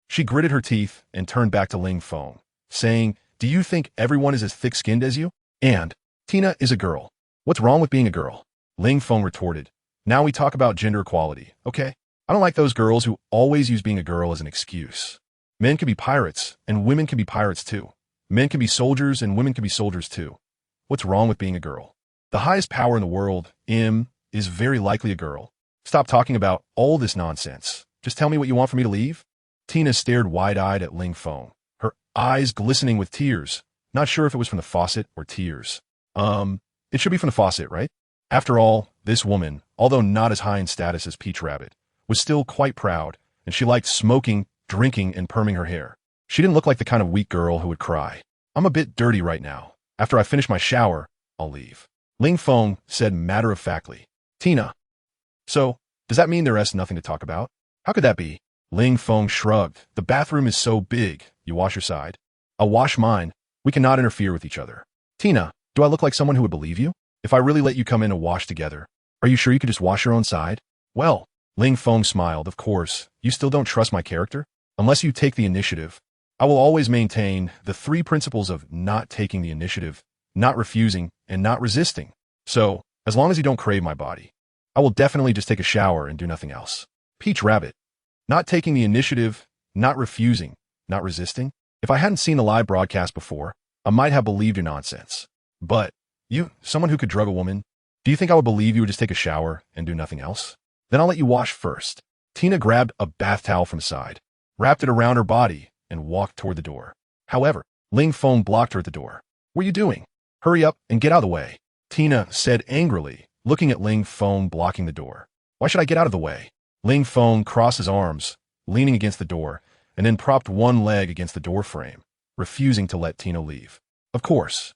Speaker 1: She gritted her teeth and turned back to Ling Feng, saying, do you think everyone is as thick-skinned as you? And Tina is a girl. What's wrong with being a girl? Ling Feng retorted. Now we talk about gender equality, okay? I don't like those girls who always use being a girl as an excuse. Men can be pirates, and women can be pirates too. Men can be soldiers, and women can be soldiers too. What's wrong with being a girl? The highest power in the world, is very likely a girl. Stop talking about all this nonsense. Just tell me what you want for me to leave? Tina stared wide-eyed at Ling Feng, her eyes glistening with tears, not sure if it was from the faucet or tears. It should be from the faucet, right? After all, this woman, although not as high in status as Peach Rabbit, was still quite proud, and she liked smoking, drinking, and perming her hair. She didn't look like the kind of weak girl who would cry. I'm a bit dirty right now. After I finish my shower, I'll leave. Ling Feng said matter-of-factly. Tina. So, does that mean there is nothing to talk about? How could that be? Ling Feng shrugged. The bathroom is so big. You wash your side. I'll wash mine. We cannot interfere with each other. Tina, do I look like someone who would believe you? If I really let you come in and wash together, are you sure you could just wash your own side? Well, Ling Feng smiled. Of course, you still don't trust my character? Unless you take the initiative. I will always maintain the 3 principles of not taking the initiative, not refusing, and not resisting. So, as long as you don't crave my body, I will definitely just take a shower and do nothing else. Peach Rabbit. Not taking the initiative, not refusing, not resisting. If I hadn't seen the live broadcast before, I might have believed your nonsense. But, you, someone who could drug a woman, do you think I would believe you would just take a shower and do nothing else? Then I'll let you wash first. Tina grabbed a bath towel from the side, wrapped it around her body, and walked toward the door. However, Ling Feng blocked her at the door. What are you doing? Hurry up and get out of the way. Tina said angrily, looking at Ling Feng blocking the door. Why should I get out of the way? Ling Feng crossed his arms, leaning against the door, and then propped one leg against the door frame, refusing to let Tina leave. Of course,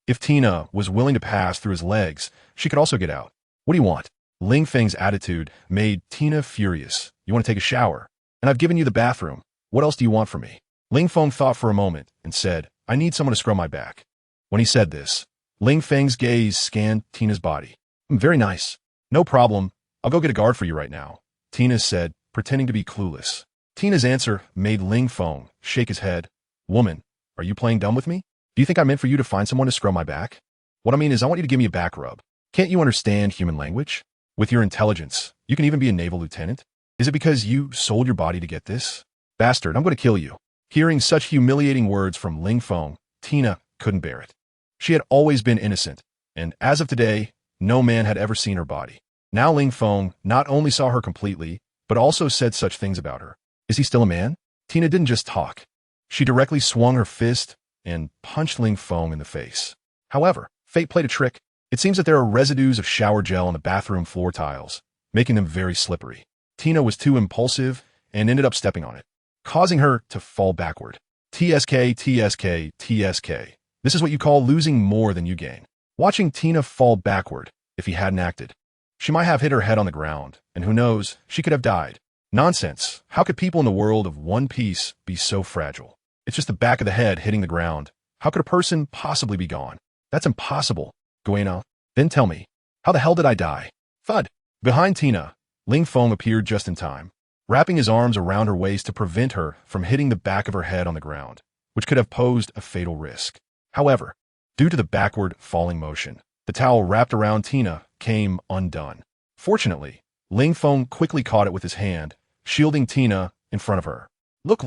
Speaker 1: if Tina was willing to pass through his legs, she could also get out. What do you want? Ling Feng's attitude made Tina furious. You want to take a shower? And I've given you the bathroom. What else do you want from me? Ling Feng thought for a moment and said, I need someone to scrub my back. When he said this, Ling Feng's gaze scanned Tina's body. Very nice. No problem. I'll go get a guard for you right now, Tina said, pretending to be clueless. Tina's answer made Ling Feng shake his head. Woman, are you playing dumb with me? Do you think I meant for you to find someone to scrub my back? What I mean is I want you to give me a back rub. Can't you understand human language? With your intelligence, you can even be a naval lieutenant. Is it because you sold your body to get this? Bastard, I'm going to kill you. Hearing such humiliating words from Ling Feng, Tina couldn't bear it. She had always been innocent, and as of today, no man had ever seen her body. Now Ling Feng not only saw her completely, but also said such things about her. Is he still a man? Tina didn't just talk. She directly swung her fist and punched Ling Feng in the face. However, fate played a trick. It seems that there are residues of shower gel on the bathroom floor tiles, making them very slippery. Tina was too impulsive and ended up stepping on it, causing her to fall backward. TSK, TSK, TSK. This is what you call losing more than you gain. Watching Tina fall backward, if he hadn't acted, she might have hit her head on the ground, and who knows, she could have died. Nonsense. How could people in the world of One Piece be so fragile? It's just the back of the head hitting the ground. How could a person possibly be gone? That's impossible. Gueno, then tell me, how the hell did I die? Thud. Behind Tina, Ling Feng appeared just in time, wrapping his arms around her waist to prevent her from hitting the back of her head on the ground, which could have posed a fatal risk. However, due to the backward falling motion, the towel wrapped around Tina came undone. Fortunately, Ling Feng quickly caught it with his hand, shielding Tina in front of her. Look,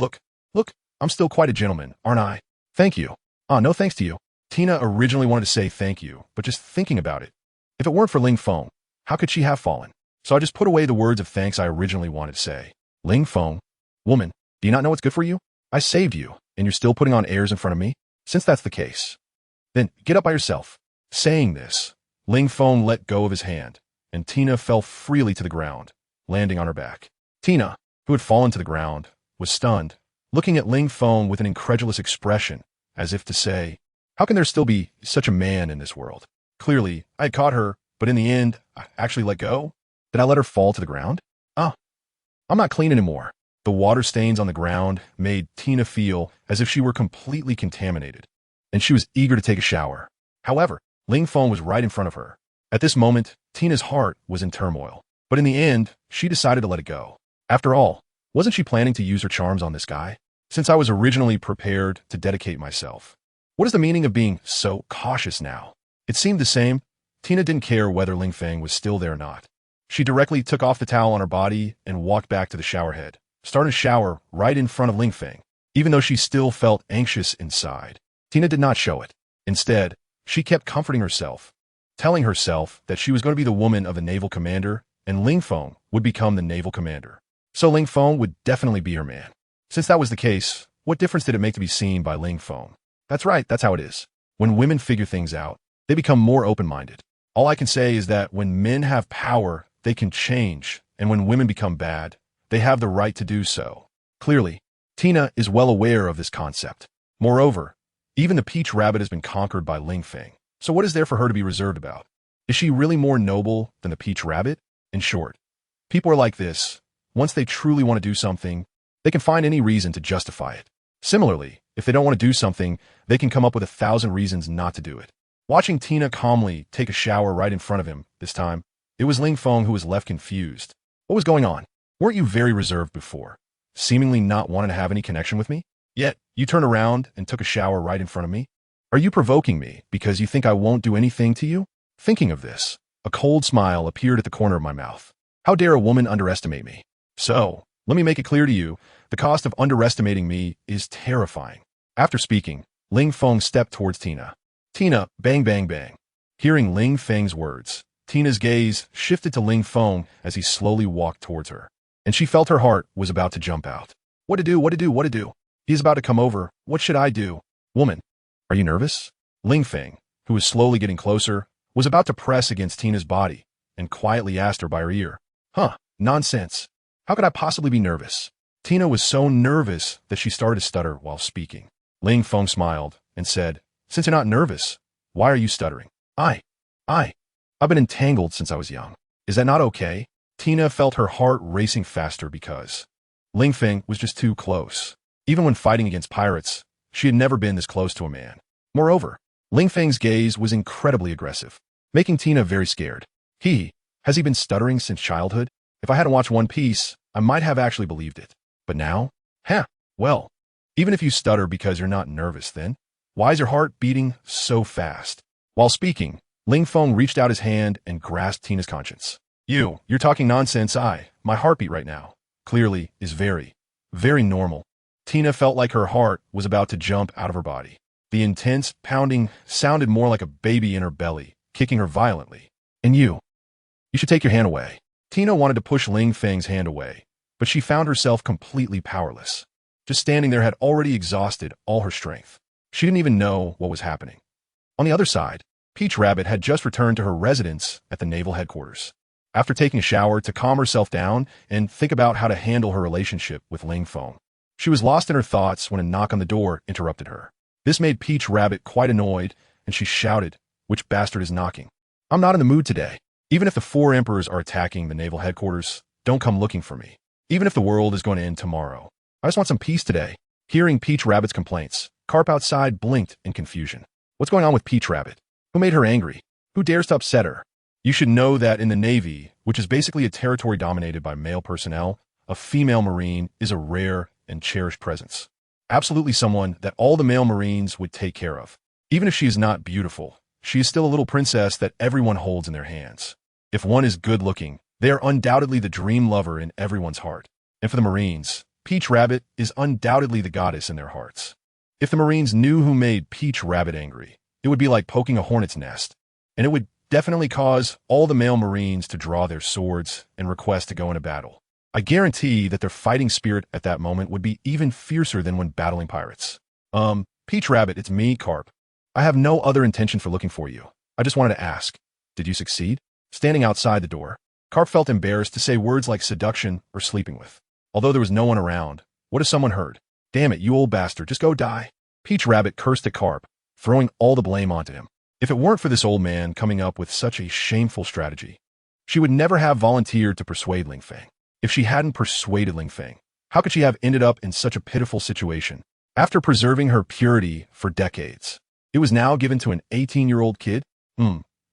Speaker 1: I'm still quite a gentleman, aren't I? Thank you. No thanks to you. Tina originally wanted to say thank you, but just thinking about it, if it weren't for Ling Feng, how could she have fallen? So I just put away the words of thanks I originally wanted to say. Ling Feng, woman, do you not know what's good for you? I saved you, and you're still putting on airs in front of me? Since that's the case, then get up by yourself. Saying this, Ling Feng let go of his hand, and Tina fell freely to the ground, landing on her back. Tina, who had fallen to the ground, was stunned, looking at Ling Feng with an incredulous expression, as if to say, how can there still be such a man in this world? Clearly, I had caught her, but in the end, I actually let go? Did I let her fall to the ground? I'm not clean anymore. The water stains on the ground made Tina feel as if she were completely contaminated, and she was eager to take a shower. However, Ling Feng was right in front of her. At this moment, Tina's heart was in turmoil, but in the end, she decided to let it go. After all, wasn't she planning to use her charms on this guy? Since I was originally prepared to dedicate myself. What is the meaning of being so cautious now? It seemed the same. Tina didn't care whether Ling Feng was still there or not. She directly took off the towel on her body and walked back to the shower head, starting to shower right in front of Ling Feng. Even though she still felt anxious inside, Tina did not show it. Instead, she kept comforting herself, telling herself that she was going to be the woman of the naval commander and Ling Feng would become the naval commander. So Ling Feng would definitely be her man. Since that was the case, what difference did it make to be seen by Ling Feng? That's right, that's how it is. When women figure things out, they become more open-minded. All I can say is that when men have power, they can change, and when women become bad, they have the right to do so. Clearly, Tina is well aware of this concept. Moreover, even the Peach Rabbit has been conquered by Ling Feng. So what is there for her to be reserved about? Is she really more noble than the Peach Rabbit? In short, people are like this. Once they truly want to do something, they can find any reason to justify it. Similarly, if they don't want to do something, they can come up with 1,000 reasons not to do it. Watching Tina calmly take a shower right in front of him this time, it was Ling Feng who was left confused. What was going on? Weren't you very reserved before, seemingly not wanting to have any connection with me? Yet, you turned around and took a shower right in front of me? Are you provoking me because you think I won't do anything to you? Thinking of this, a cold smile appeared at the corner of my mouth. How dare a woman underestimate me? So, let me make it clear to you, the cost of underestimating me is terrifying. After speaking, Ling Feng stepped towards Tina. Tina, bang, bang, bang. Hearing Ling Feng's words, Tina's gaze shifted to Ling Feng as he slowly walked towards her, and she felt her heart was about to jump out. What to do? He's about to come over. What should I do? Woman, are you nervous? Ling Feng, who was slowly getting closer, was about to press against Tina's body and quietly asked her by her ear. Nonsense. How could I possibly be nervous? Tina was so nervous that she started to stutter while speaking. Ling Feng smiled and said, since you're not nervous, why are you stuttering? I've been entangled since I was young. Is that not okay? Tina felt her heart racing faster because Ling Feng was just too close. Even when fighting against pirates, she had never been this close to a man. Moreover, Ling Feng's gaze was incredibly aggressive, making Tina very scared. Has he been stuttering since childhood? If I hadn't watched One Piece, I might have actually believed it. But now? Well, even if you stutter because you're not nervous, then why is your heart beating so fast? While speaking, Ling Feng reached out his hand and grasped Tina's conscience. You're talking nonsense. My heartbeat right now, clearly, is very, very normal. Tina felt like her heart was about to jump out of her body. The intense pounding sounded more like a baby in her belly, kicking her violently. And you should take your hand away. Tina wanted to push Ling Feng's hand away, but she found herself completely powerless. Just standing there had already exhausted all her strength. She didn't even know what was happening. On the other side, Peach Rabbit had just returned to her residence at the naval headquarters. After taking a shower to calm herself down and think about how to handle her relationship with Ling Feng, she was lost in her thoughts when a knock on the door interrupted her. This made Peach Rabbit quite annoyed, and she shouted, "Which bastard is knocking? I'm not in the mood today. Even if the 4 emperors are attacking the naval headquarters, don't come looking for me. Even if the world is going to end tomorrow, I just want some peace today." Hearing Peach Rabbit's complaints, Carp outside blinked in confusion. What's going on with Peach Rabbit? Who made her angry? Who dares to upset her? You should know that in the Navy, which is basically a territory dominated by male personnel, a female Marine is a rare and cherished presence. Absolutely someone that all the male Marines would take care of. Even if she is not beautiful, she is still a little princess that everyone holds in their hands. If one is good-looking, they are undoubtedly the dream lover in everyone's heart. And for the Marines, Peach Rabbit is undoubtedly the goddess in their hearts. If the Marines knew who made Peach Rabbit angry, it would be like poking a hornet's nest, and it would definitely cause all the male Marines to draw their swords and request to go into battle. I guarantee that their fighting spirit at that moment would be even fiercer than when battling pirates. Peach Rabbit, it's me, Carp. I have no other intention for looking for you. I just wanted to ask, did you succeed? Standing outside the door, Carp felt embarrassed to say words like seduction or sleeping with. Although there was no one around, what if someone heard? Damn it, you old bastard, just go die. Peach Rabbit cursed at Carp, throwing all the blame onto him. If it weren't for this old man coming up with such a shameful strategy, she would never have volunteered to persuade Ling Feng. If she hadn't persuaded Ling Feng, how could she have ended up in such a pitiful situation? After preserving her purity for decades, it was now given to an 18-year-old kid?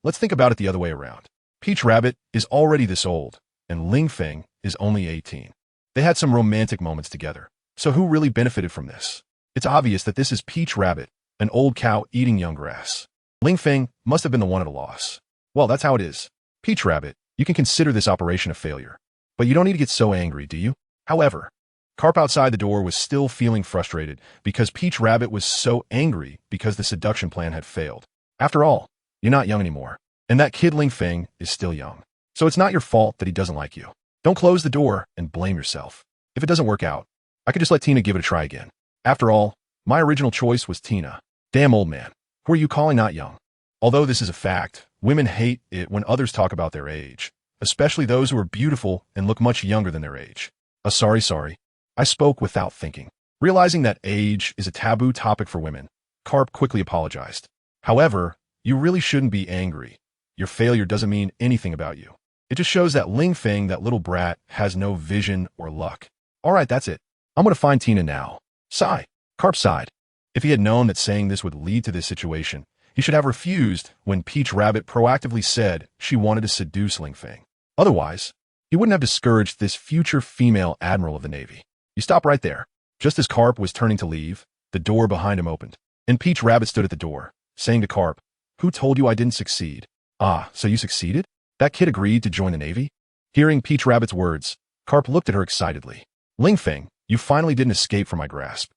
Speaker 1: Let's think about it the other way around. Peach Rabbit is already this old, and Ling Feng is only 18. They had some romantic moments together. So who really benefited from this? It's obvious that this is Peach Rabbit, an old cow eating young grass. Ling Feng must have been the one at a loss. Well, that's how it is. Peach Rabbit, you can consider this operation a failure. But you don't need to get so angry, do you? However, Carp outside the door was still feeling frustrated because Peach Rabbit was so angry because the seduction plan had failed. After all, you're not young anymore, and that kid Ling Feng is still young. So it's not your fault that he doesn't like you. Don't close the door and blame yourself. If it doesn't work out, I could just let Tina give it a try again. After all, my original choice was Tina. Damn old man, who are you calling not young? Although this is a fact, women hate it when others talk about their age, especially those who are beautiful and look much younger than their age. Sorry. I spoke without thinking. Realizing that age is a taboo topic for women, Carp quickly apologized. However, you really shouldn't be angry. Your failure doesn't mean anything about you. It just shows that Ling Feng, that little brat, has no vision or luck. Alright, that's it. I'm going to find Tina now. Sigh. Carp sighed. If he had known that saying this would lead to this situation, he should have refused when Peach Rabbit proactively said she wanted to seduce Ling Feng. Otherwise, he wouldn't have discouraged this future female admiral of the Navy. You stop right there. Just as Carp was turning to leave, the door behind him opened, and Peach Rabbit stood at the door, saying to Carp, "Who told you I didn't succeed?" "Ah, so you succeeded? That kid agreed to join the Navy?" Hearing Peach Rabbit's words, Carp looked at her excitedly. "Ling Feng, you finally didn't escape from my grasp."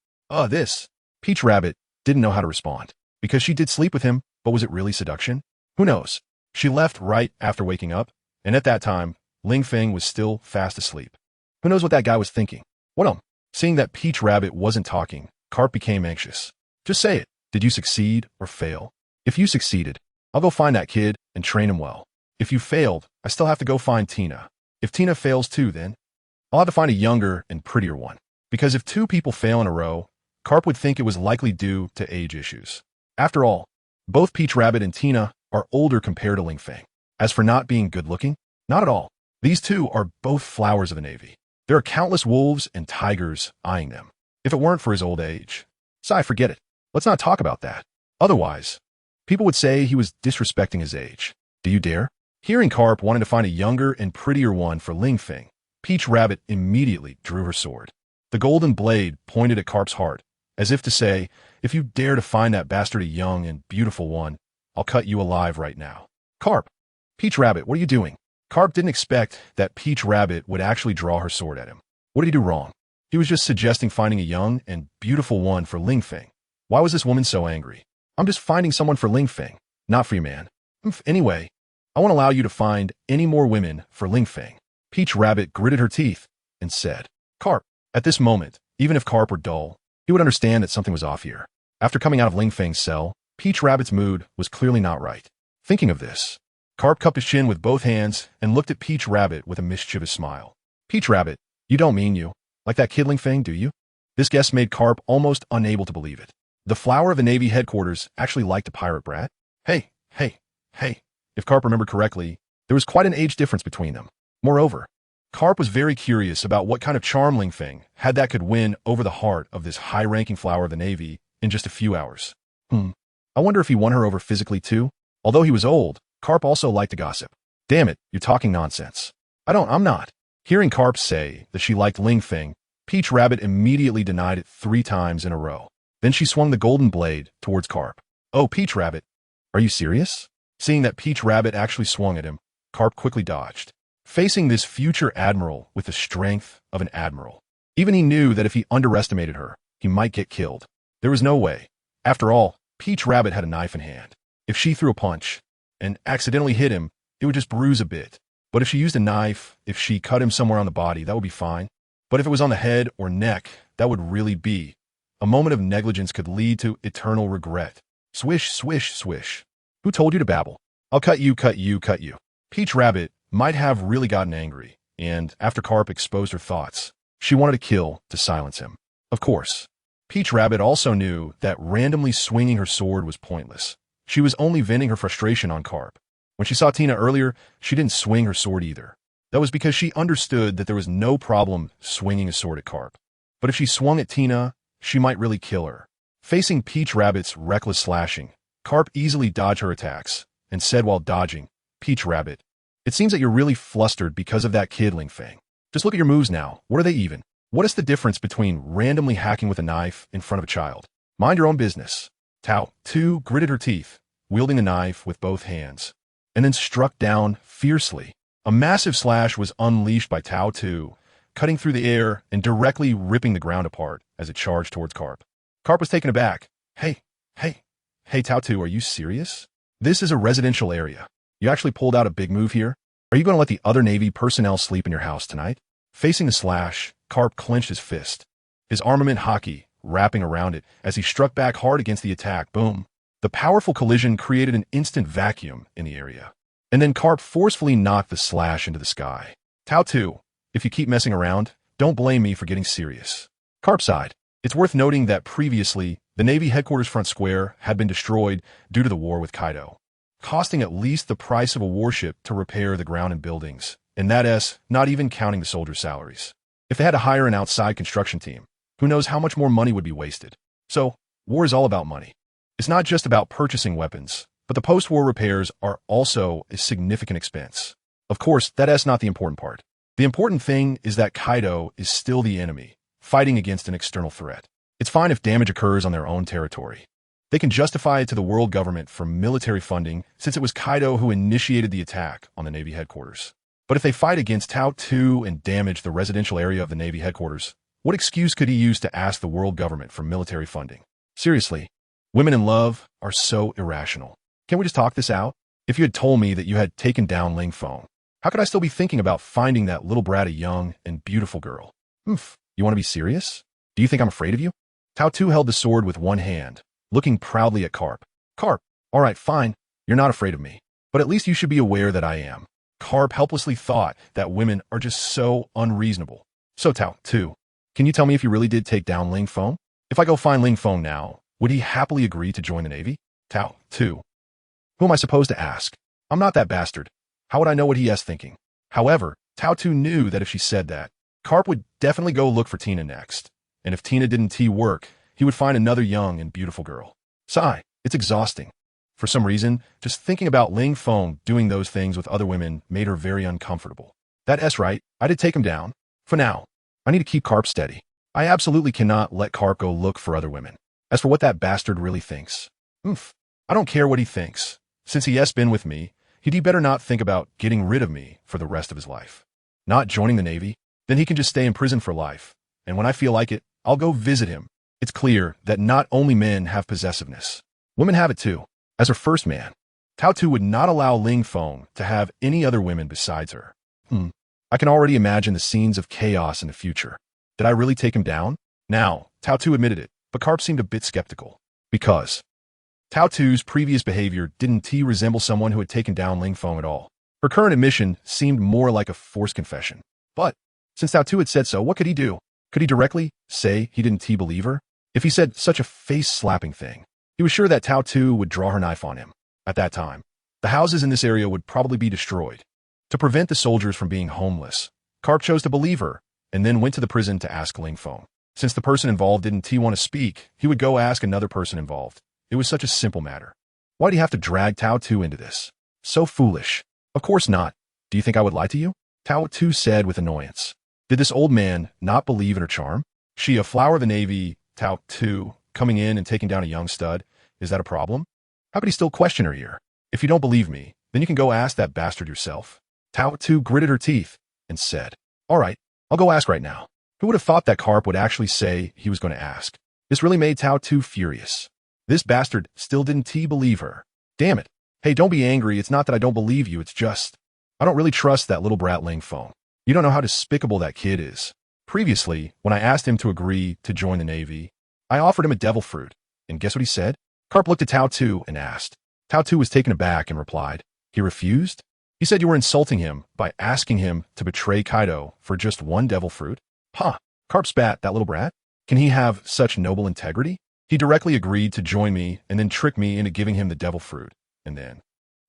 Speaker 1: This. Peach Rabbit didn't know how to respond, because she did sleep with him, but was it really seduction? Who knows? She left right after waking up, and at that time, Ling Feng was still fast asleep. Who knows what that guy was thinking? Seeing that Peach Rabbit wasn't talking, Carp became anxious. Just say it. Did you succeed or fail? If you succeeded, I'll go find that kid and train him well. If you failed, I still have to go find Tina. If Tina fails too, then I'll have to find a younger and prettier one. Because if two people fail in a row, Carp would think it was likely due to age issues. After all, both Peach Rabbit and Tina are older compared to Ling Feng. As for not being good-looking, not at all. These two are both flowers of the Navy. There are countless wolves and tigers eyeing them. If it weren't for his old age. Sigh, forget it. Let's not talk about that. Otherwise, people would say he was disrespecting his age. Do you dare? Hearing Carp wanted to find a younger and prettier one for Ling Feng, Peach Rabbit immediately drew her sword. The golden blade pointed at Carp's heart, as if to say, if you dare to find that bastard a young and beautiful one, I'll cut you alive right now. Carp! Peach Rabbit, what are you doing? Carp didn't expect that Peach Rabbit would actually draw her sword at him. What did he do wrong? He was just suggesting finding a young and beautiful one for Ling Feng. Why was this woman so angry? I'm just finding someone for Ling Feng, not for you, man. Anyway, I won't allow you to find any more women for Ling Feng. Peach Rabbit gritted her teeth and said, Carp. At this moment, even if Carp were dull, he would understand that something was off here. After coming out of Ling Feng's cell, Peach Rabbit's mood was clearly not right. Thinking of this, Carp cupped his chin with both hands and looked at Peach Rabbit with a mischievous smile. Peach Rabbit, you don't mean you like that kid Ling Feng, do you? This guess made Carp almost unable to believe it. The flower of the Navy headquarters actually liked a pirate brat? Hey. If Carp remembered correctly, there was quite an age difference between them. Moreover, Carp was very curious about what kind of charm Ling Feng had that could win over the heart of this high-ranking flower of the Navy in just a few hours. I wonder if he won her over physically too? Although he was old, Carp also liked to gossip. Damn it, you're talking nonsense. I'm not. Hearing Carp say that she liked Ling Feng, Peach Rabbit immediately denied it 3 times in a row. Then she swung the golden blade towards Carp. Oh, Peach Rabbit, are you serious? Seeing that Peach Rabbit actually swung at him, Carp quickly dodged. Facing this future admiral with the strength of an admiral. Even he knew that if he underestimated her, he might get killed. There was no way. After all, Peach Rabbit had a knife in hand. If she threw a punch and accidentally hit him, it would just bruise a bit. But if she used a knife, if she cut him somewhere on the body, that would be fine. But if it was on the head or neck, that would really be. A moment of negligence could lead to eternal regret. Swish, swish, swish. Who told you to babble? I'll cut you, cut you, cut you. Peach Rabbit might have really gotten angry, and after Carp exposed her thoughts, she wanted to kill to silence him. Of course. Peach Rabbit also knew that randomly swinging her sword was pointless. She was only venting her frustration on Carp. When she saw Tina earlier, she didn't swing her sword either. That was because she understood that there was no problem swinging a sword at Carp. But if she swung at Tina, she might really kill her. Facing Peach Rabbit's reckless slashing, Carp easily dodged her attacks, and said while dodging, Peach Rabbit, it seems that you're really flustered because of that kid, Ling Feng. Just look at your moves now. What are they even? What is the difference between randomly hacking with a knife in front of a child? Mind your own business. Tao, too, gritted her teeth, wielding the knife with both hands, and then struck down fiercely. A massive slash was unleashed by Tao 2, cutting through the air and directly ripping the ground apart as it charged towards Carp. Carp was taken aback. Hey, Tao 2, are you serious? This is a residential area. You actually pulled out a big move here? Are you going to let the other Navy personnel sleep in your house tonight? Facing the slash, Carp clenched his fist, his armament hockey wrapping around it as he struck back hard against the attack. Boom. The powerful collision created an instant vacuum in the area. And then Carp forcefully knocked the slash into the sky. Tao 2, if you keep messing around, don't blame me for getting serious. Carp sighed. It's worth noting that previously, the Navy headquarters front square had been destroyed due to the war with Kaido, costing at least the price of a warship to repair the ground and buildings, and that not even counting the soldiers' salaries. If they had to hire an outside construction team, who knows how much more money would be wasted. So, war is all about money. It's not just about purchasing weapons, but the post-war repairs are also a significant expense. Of course, that's not the important part. The important thing is that Kaido is still the enemy, fighting against an external threat. It's fine if damage occurs on their own territory. They can justify it to the world government for military funding since it was Kaido who initiated the attack on the Navy headquarters. But if they fight against Tao 2 and damage the residential area of the Navy headquarters, what excuse could he use to ask the world government for military funding? Seriously, women in love are so irrational. Can't we just talk this out? If you had told me that you had taken down Ling Feng, how could I still be thinking about finding that little bratty young and beautiful girl? You want to be serious? Do you think I'm afraid of you? Tao 2 held the sword with one hand, looking proudly at Carp. Carp, all right, fine, you're not afraid of me, but at least you should be aware that I am. Carp helplessly thought that women are just so unreasonable. So Tao 2, can you tell me if you really did take down Ling Feng? If I go find Ling Feng now, would he happily agree to join the Navy? Tao 2, who am I supposed to ask? I'm not that bastard. How would I know what he is thinking? However, Tao 2 knew that if she said that, Carp would definitely go look for Tina next. And if Tina didn't work, he would find another young and beautiful girl. Sigh, it's exhausting. For some reason, just thinking about Ling Feng doing those things with other women made her very uncomfortable. That's right, I did take him down. For now, I need to keep Carp steady. I absolutely cannot let Carp go look for other women. As for what that bastard really thinks, I don't care what he thinks. Since he has been with me, he'd better not think about getting rid of me for the rest of his life. Not joining the Navy, then he can just stay in prison for life. And when I feel like it, I'll go visit him. It's clear that not only men have possessiveness, women have it too. As her first man, Tao 2 would not allow Ling Feng to have any other women besides her. I can already imagine the scenes of chaos in the future. Did I really take him down? Now, Tao 2 admitted it, but Carp seemed a bit skeptical. Because Tao 2's previous behavior didn't resemble someone who had taken down Ling Feng at all. Her current admission seemed more like a forced confession. But since Tao 2 had said so, what could he do? Could he directly say he didn't believe her? If he said such a face-slapping thing, he was sure that Tao 2 would draw her knife on him. At that time, the houses in this area would probably be destroyed. To prevent the soldiers from being homeless, Carp chose to believe her, and then went to the prison to ask Ling Feng. Since the person involved didn't want to speak, he would go ask another person involved. It was such a simple matter. Why'd he have to drag Tao 2 into this? So foolish. Of course not. Do you think I would lie to you? Tao Tu said with annoyance. Did this old man not believe in her charm? She, a flower of the Navy, Tao Tu, coming in and taking down a young stud. Is that a problem? How could he still question her here? If you don't believe me, then you can go ask that bastard yourself. Tao Tu gritted her teeth and said, all right, I'll go ask right now. Who would have thought that Carp would actually say he was going to ask? This really made Tao Tu furious. This bastard still didn't believe her. Damn it. Hey, don't be angry. It's not that I don't believe you. It's just, I don't really trust that little brat Ling Feng. You don't know how despicable that kid is. Previously, when I asked him to agree to join the Navy, I offered him a devil fruit. And guess what he said? Carp looked at Tao Tu and asked. Tao Tu was taken aback and replied, he refused? He said you were insulting him by asking him to betray Kaido for just one devil fruit? Huh. Carp spat, that little brat? Can he have such noble integrity? He directly agreed to join me and then trick me into giving him the devil fruit. And then,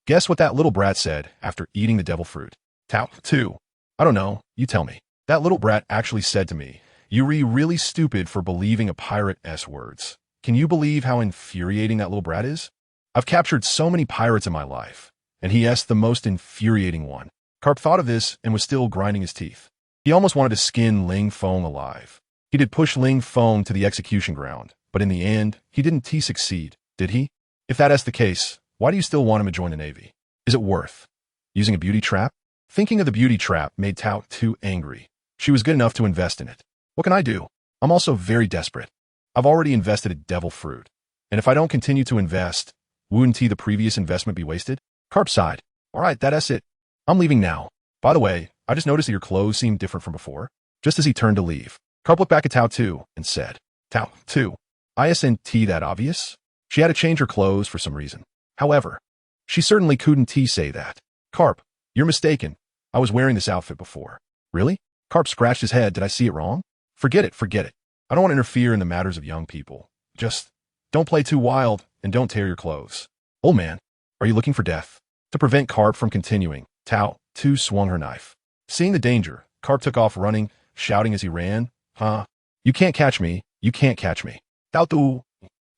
Speaker 1: guess what that little brat said after eating the devil fruit? Tao Tu. I don't know. You tell me. That little brat actually said to me, you're really stupid for believing a pirate's words. Can you believe how infuriating that little brat is? I've captured so many pirates in my life, and he's the most infuriating one. Carp thought of this and was still grinding his teeth. He almost wanted to skin Ling Feng alive. He did push Ling Feng to the execution ground, but in the end, he didn't succeed, did he? If that's the case, why do you still want him to join the Navy? Is it worth using a beauty trap? Thinking of the beauty trap made Tao Tu angry. She was good enough to invest in it. What can I do? I'm also very desperate. I've already invested a devil fruit. And if I don't continue to invest, wouldn't the previous investment be wasted? Carp sighed. All right, that's it. I'm leaving now. By the way, I just noticed that your clothes seem different from before. Just as he turned to leave, Carp looked back at Tao Tu and said, Tao Tu, isn't that obvious? She had to change her clothes for some reason. However, she certainly couldn't say that. Carp, you're mistaken. I was wearing this outfit before. Really? Carp scratched his head. Did I see it wrong? Forget it. I don't want to interfere in the matters of young people. Just don't play too wild and don't tear your clothes. Old man, are you looking for death? To prevent Carp from continuing, Tao Tu swung her knife. Seeing the danger, Carp took off running, shouting as he ran, huh? You can't catch me. You can't catch me. Tao Tu.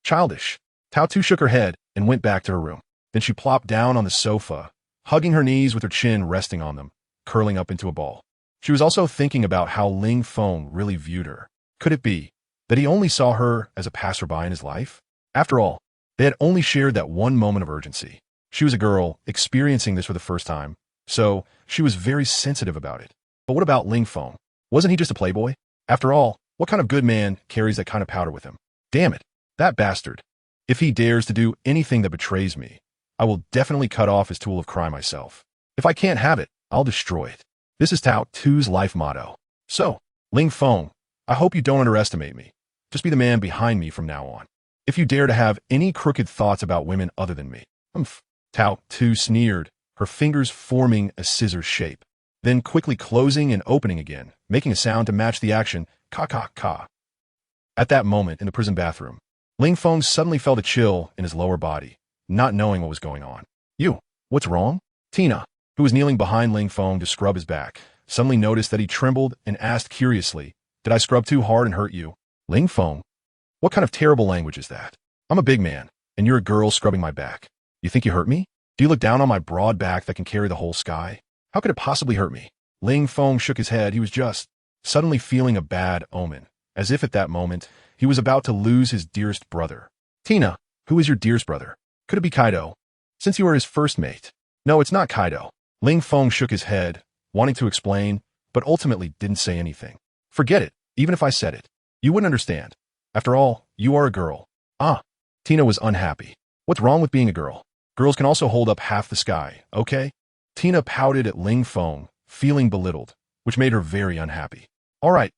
Speaker 1: Childish. Tao Tu shook her head and went back to her room. Then she plopped down on the sofa, hugging her knees with her chin resting on them, curling up into a ball. She was also thinking about how Ling Feng really viewed her. Could it be that he only saw her as a passerby in his life? After all, they had only shared that one moment of urgency. She was a girl experiencing this for the first time, so she was very sensitive about it. But what about Ling Feng? Wasn't he just a playboy? After all, what kind of good man carries that kind of powder with him? Damn it, that bastard. If he dares to do anything that betrays me, I will definitely cut off his tool of crime myself. If I can't have it, I'll destroy it. This is Tao Tu's life motto. So, Ling Feng, I hope you don't underestimate me. Just be the man behind me from now on. If you dare to have any crooked thoughts about women other than me. Tao Tu sneered, her fingers forming a scissors shape, then quickly closing and opening again, making a sound to match the action, ka-ka-ka. At that moment in the prison bathroom, Ling Feng suddenly felt a chill in his lower body, not knowing what was going on. You, what's wrong? Tina, who was kneeling behind Ling Feng to scrub his back, suddenly noticed that he trembled and asked curiously, did I scrub too hard and hurt you? Ling Feng, what kind of terrible language is that? I'm a big man, and you're a girl scrubbing my back. You think you hurt me? Do you look down on my broad back that can carry the whole sky? How could it possibly hurt me? Ling Feng shook his head. He was just suddenly feeling a bad omen, as if at that moment he was about to lose his dearest brother. Tina, who is your dearest brother? Could it be Kaido? Since you are his first mate. No, it's not Kaido. Ling Feng shook his head, wanting to explain, but ultimately didn't say anything. Forget it, even if I said it. You wouldn't understand. After all, you are a girl. Tina was unhappy. What's wrong with being a girl? Girls can also hold up half the sky, okay? Tina pouted at Ling Feng, feeling belittled, which made her very unhappy. All right,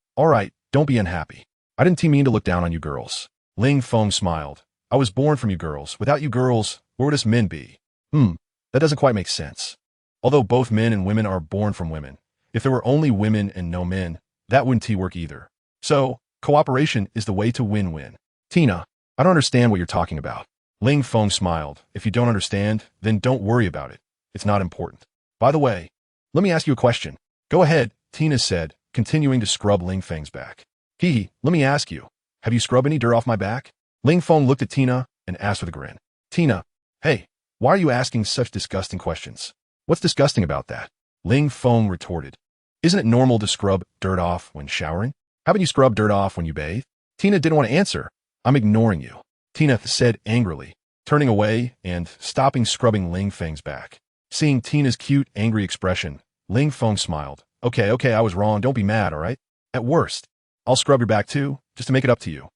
Speaker 1: don't be unhappy. I didn't mean to look down on you girls. Ling Feng smiled. I was born from you girls. Without you girls, where would us men be? That doesn't quite make sense. Although both men and women are born from women, if there were only women and no men, that wouldn't work either. So, cooperation is the way to win-win. Tina, I don't understand what you're talking about. Ling Feng smiled. If you don't understand, then don't worry about it. It's not important. By the way, let me ask you a question. Go ahead, Tina said, continuing to scrub Ling Feng's back. Let me ask you, have you scrubbed any dirt off my back? Ling Feng looked at Tina and asked with a grin. Tina, hey, why are you asking such disgusting questions? What's disgusting about that? Ling Feng retorted. Isn't it normal to scrub dirt off when showering? Haven't you scrubbed dirt off when you bathe? Tina didn't want to answer. I'm ignoring you, Tina said angrily, turning away and stopping scrubbing Ling Feng's back. Seeing Tina's cute, angry expression, Ling Feng smiled. Okay, I was wrong. Don't be mad, all right? At worst, I'll scrub your back too, just to make it up to you.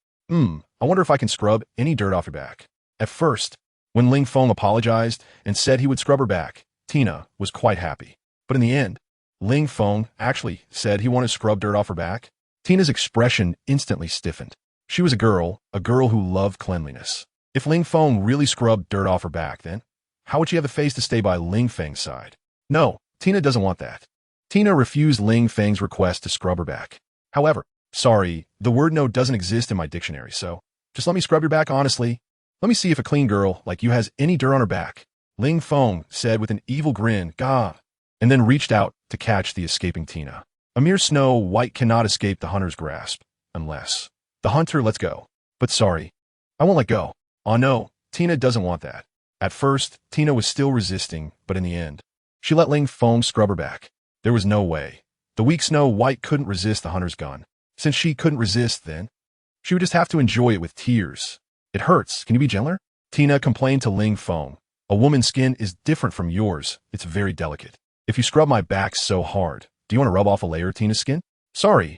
Speaker 1: I wonder if I can scrub any dirt off your back. At first, when Ling Feng apologized and said he would scrub her back, Tina was quite happy. But in the end, Ling Feng actually said he wanted to scrub dirt off her back. Tina's expression instantly stiffened. She was a girl who loved cleanliness. If Ling Feng really scrubbed dirt off her back, then how would she have the face to stay by Ling Feng's side? No, Tina doesn't want that. Tina refused Ling Feng's request to scrub her back. However, sorry, the word no doesn't exist in my dictionary, so just let me scrub your back honestly. Let me see if a clean girl like you has any dirt on her back, Ling Feng said with an evil grin, Gah, and then reached out to catch the escaping Tina. A mere Snow White cannot escape the hunter's grasp, unless the hunter lets go. But sorry, I won't let go. Oh no, Tina doesn't want that. At first, Tina was still resisting, but in the end, she let Ling Feng scrub her back. There was no way. The weak Snow White couldn't resist the hunter's gun. Since she couldn't resist then, she would just have to enjoy it with tears. It hurts. Can you be gentler? Tina complained to Ling Feng. A woman's skin is different from yours. It's very delicate. If you scrub my back so hard, do you want to rub off a layer of Tina's skin? Sorry,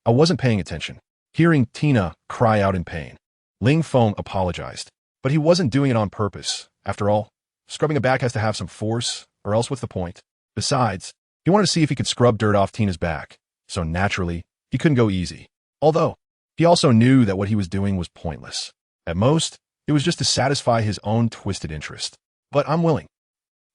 Speaker 1: I wasn't paying attention. Hearing Tina cry out in pain, Ling Feng apologized. But he wasn't doing it on purpose. After all, scrubbing a back has to have some force, or else what's the point? Besides, he wanted to see if he could scrub dirt off Tina's back, so naturally, he couldn't go easy. Although, he also knew that what he was doing was pointless. At most, it was just to satisfy his own twisted interest. But I'm willing.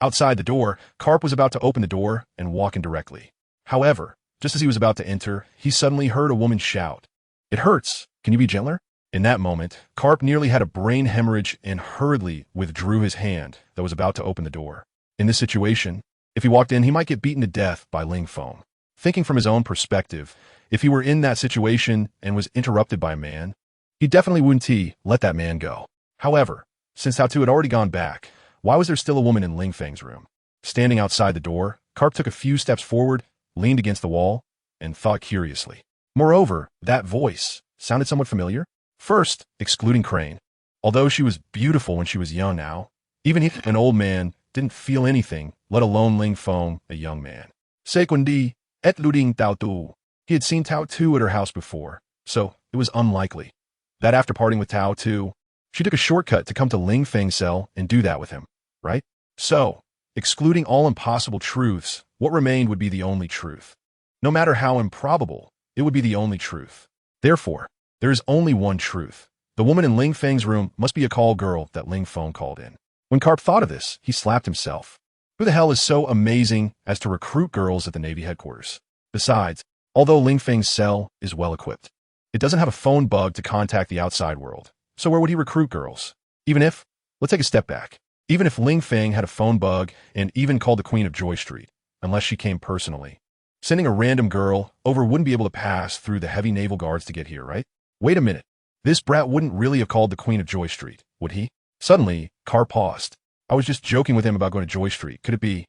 Speaker 1: Outside the door, Karp was about to open the door and walk in directly. However, just as he was about to enter, he suddenly heard a woman shout, It hurts. Can you be gentler? In that moment, Karp nearly had a brain hemorrhage and hurriedly withdrew his hand that was about to open the door. In this situation, if he walked in, he might get beaten to death by Ling Feng. Thinking from his own perspective, if he were in that situation and was interrupted by a man, he definitely wouldn't let that man go. However, since Tao Tu had already gone back, why was there still a woman in Ling Feng's room? Standing outside the door, Karp took a few steps forward, leaned against the wall, and thought curiously. Moreover, that voice sounded somewhat familiar. First, excluding Crane. Although she was beautiful when she was young now, even if an old man didn't feel anything, let alone Ling Feng, a young man. Sequendi, et luding Tao Tu. He had seen Tao Tu at her house before, so it was unlikely that after parting with Tao Tu, she took a shortcut to come to Ling Feng's cell and do that with him, right? So, excluding all impossible truths, what remained would be the only truth. No matter how improbable, it would be the only truth. Therefore, there is only one truth. The woman in Ling Feng's room must be a call girl that Ling Feng called in. When Karp thought of this, he slapped himself. Who the hell is so amazing as to recruit girls at the Navy headquarters? Besides, although Ling Feng's cell is well equipped, it doesn't have a phone bug to contact the outside world. So where would he recruit girls? Let's take a step back. Even if Ling Feng had a phone bug and even called the Queen of Joy Street, unless she came personally, sending a random girl over wouldn't be able to pass through the heavy naval guards to get here, right? Wait a minute. This brat wouldn't really have called the Queen of Joy Street, would he? Suddenly, Karp paused. I was just joking with him about going to Joy Street. Could it be?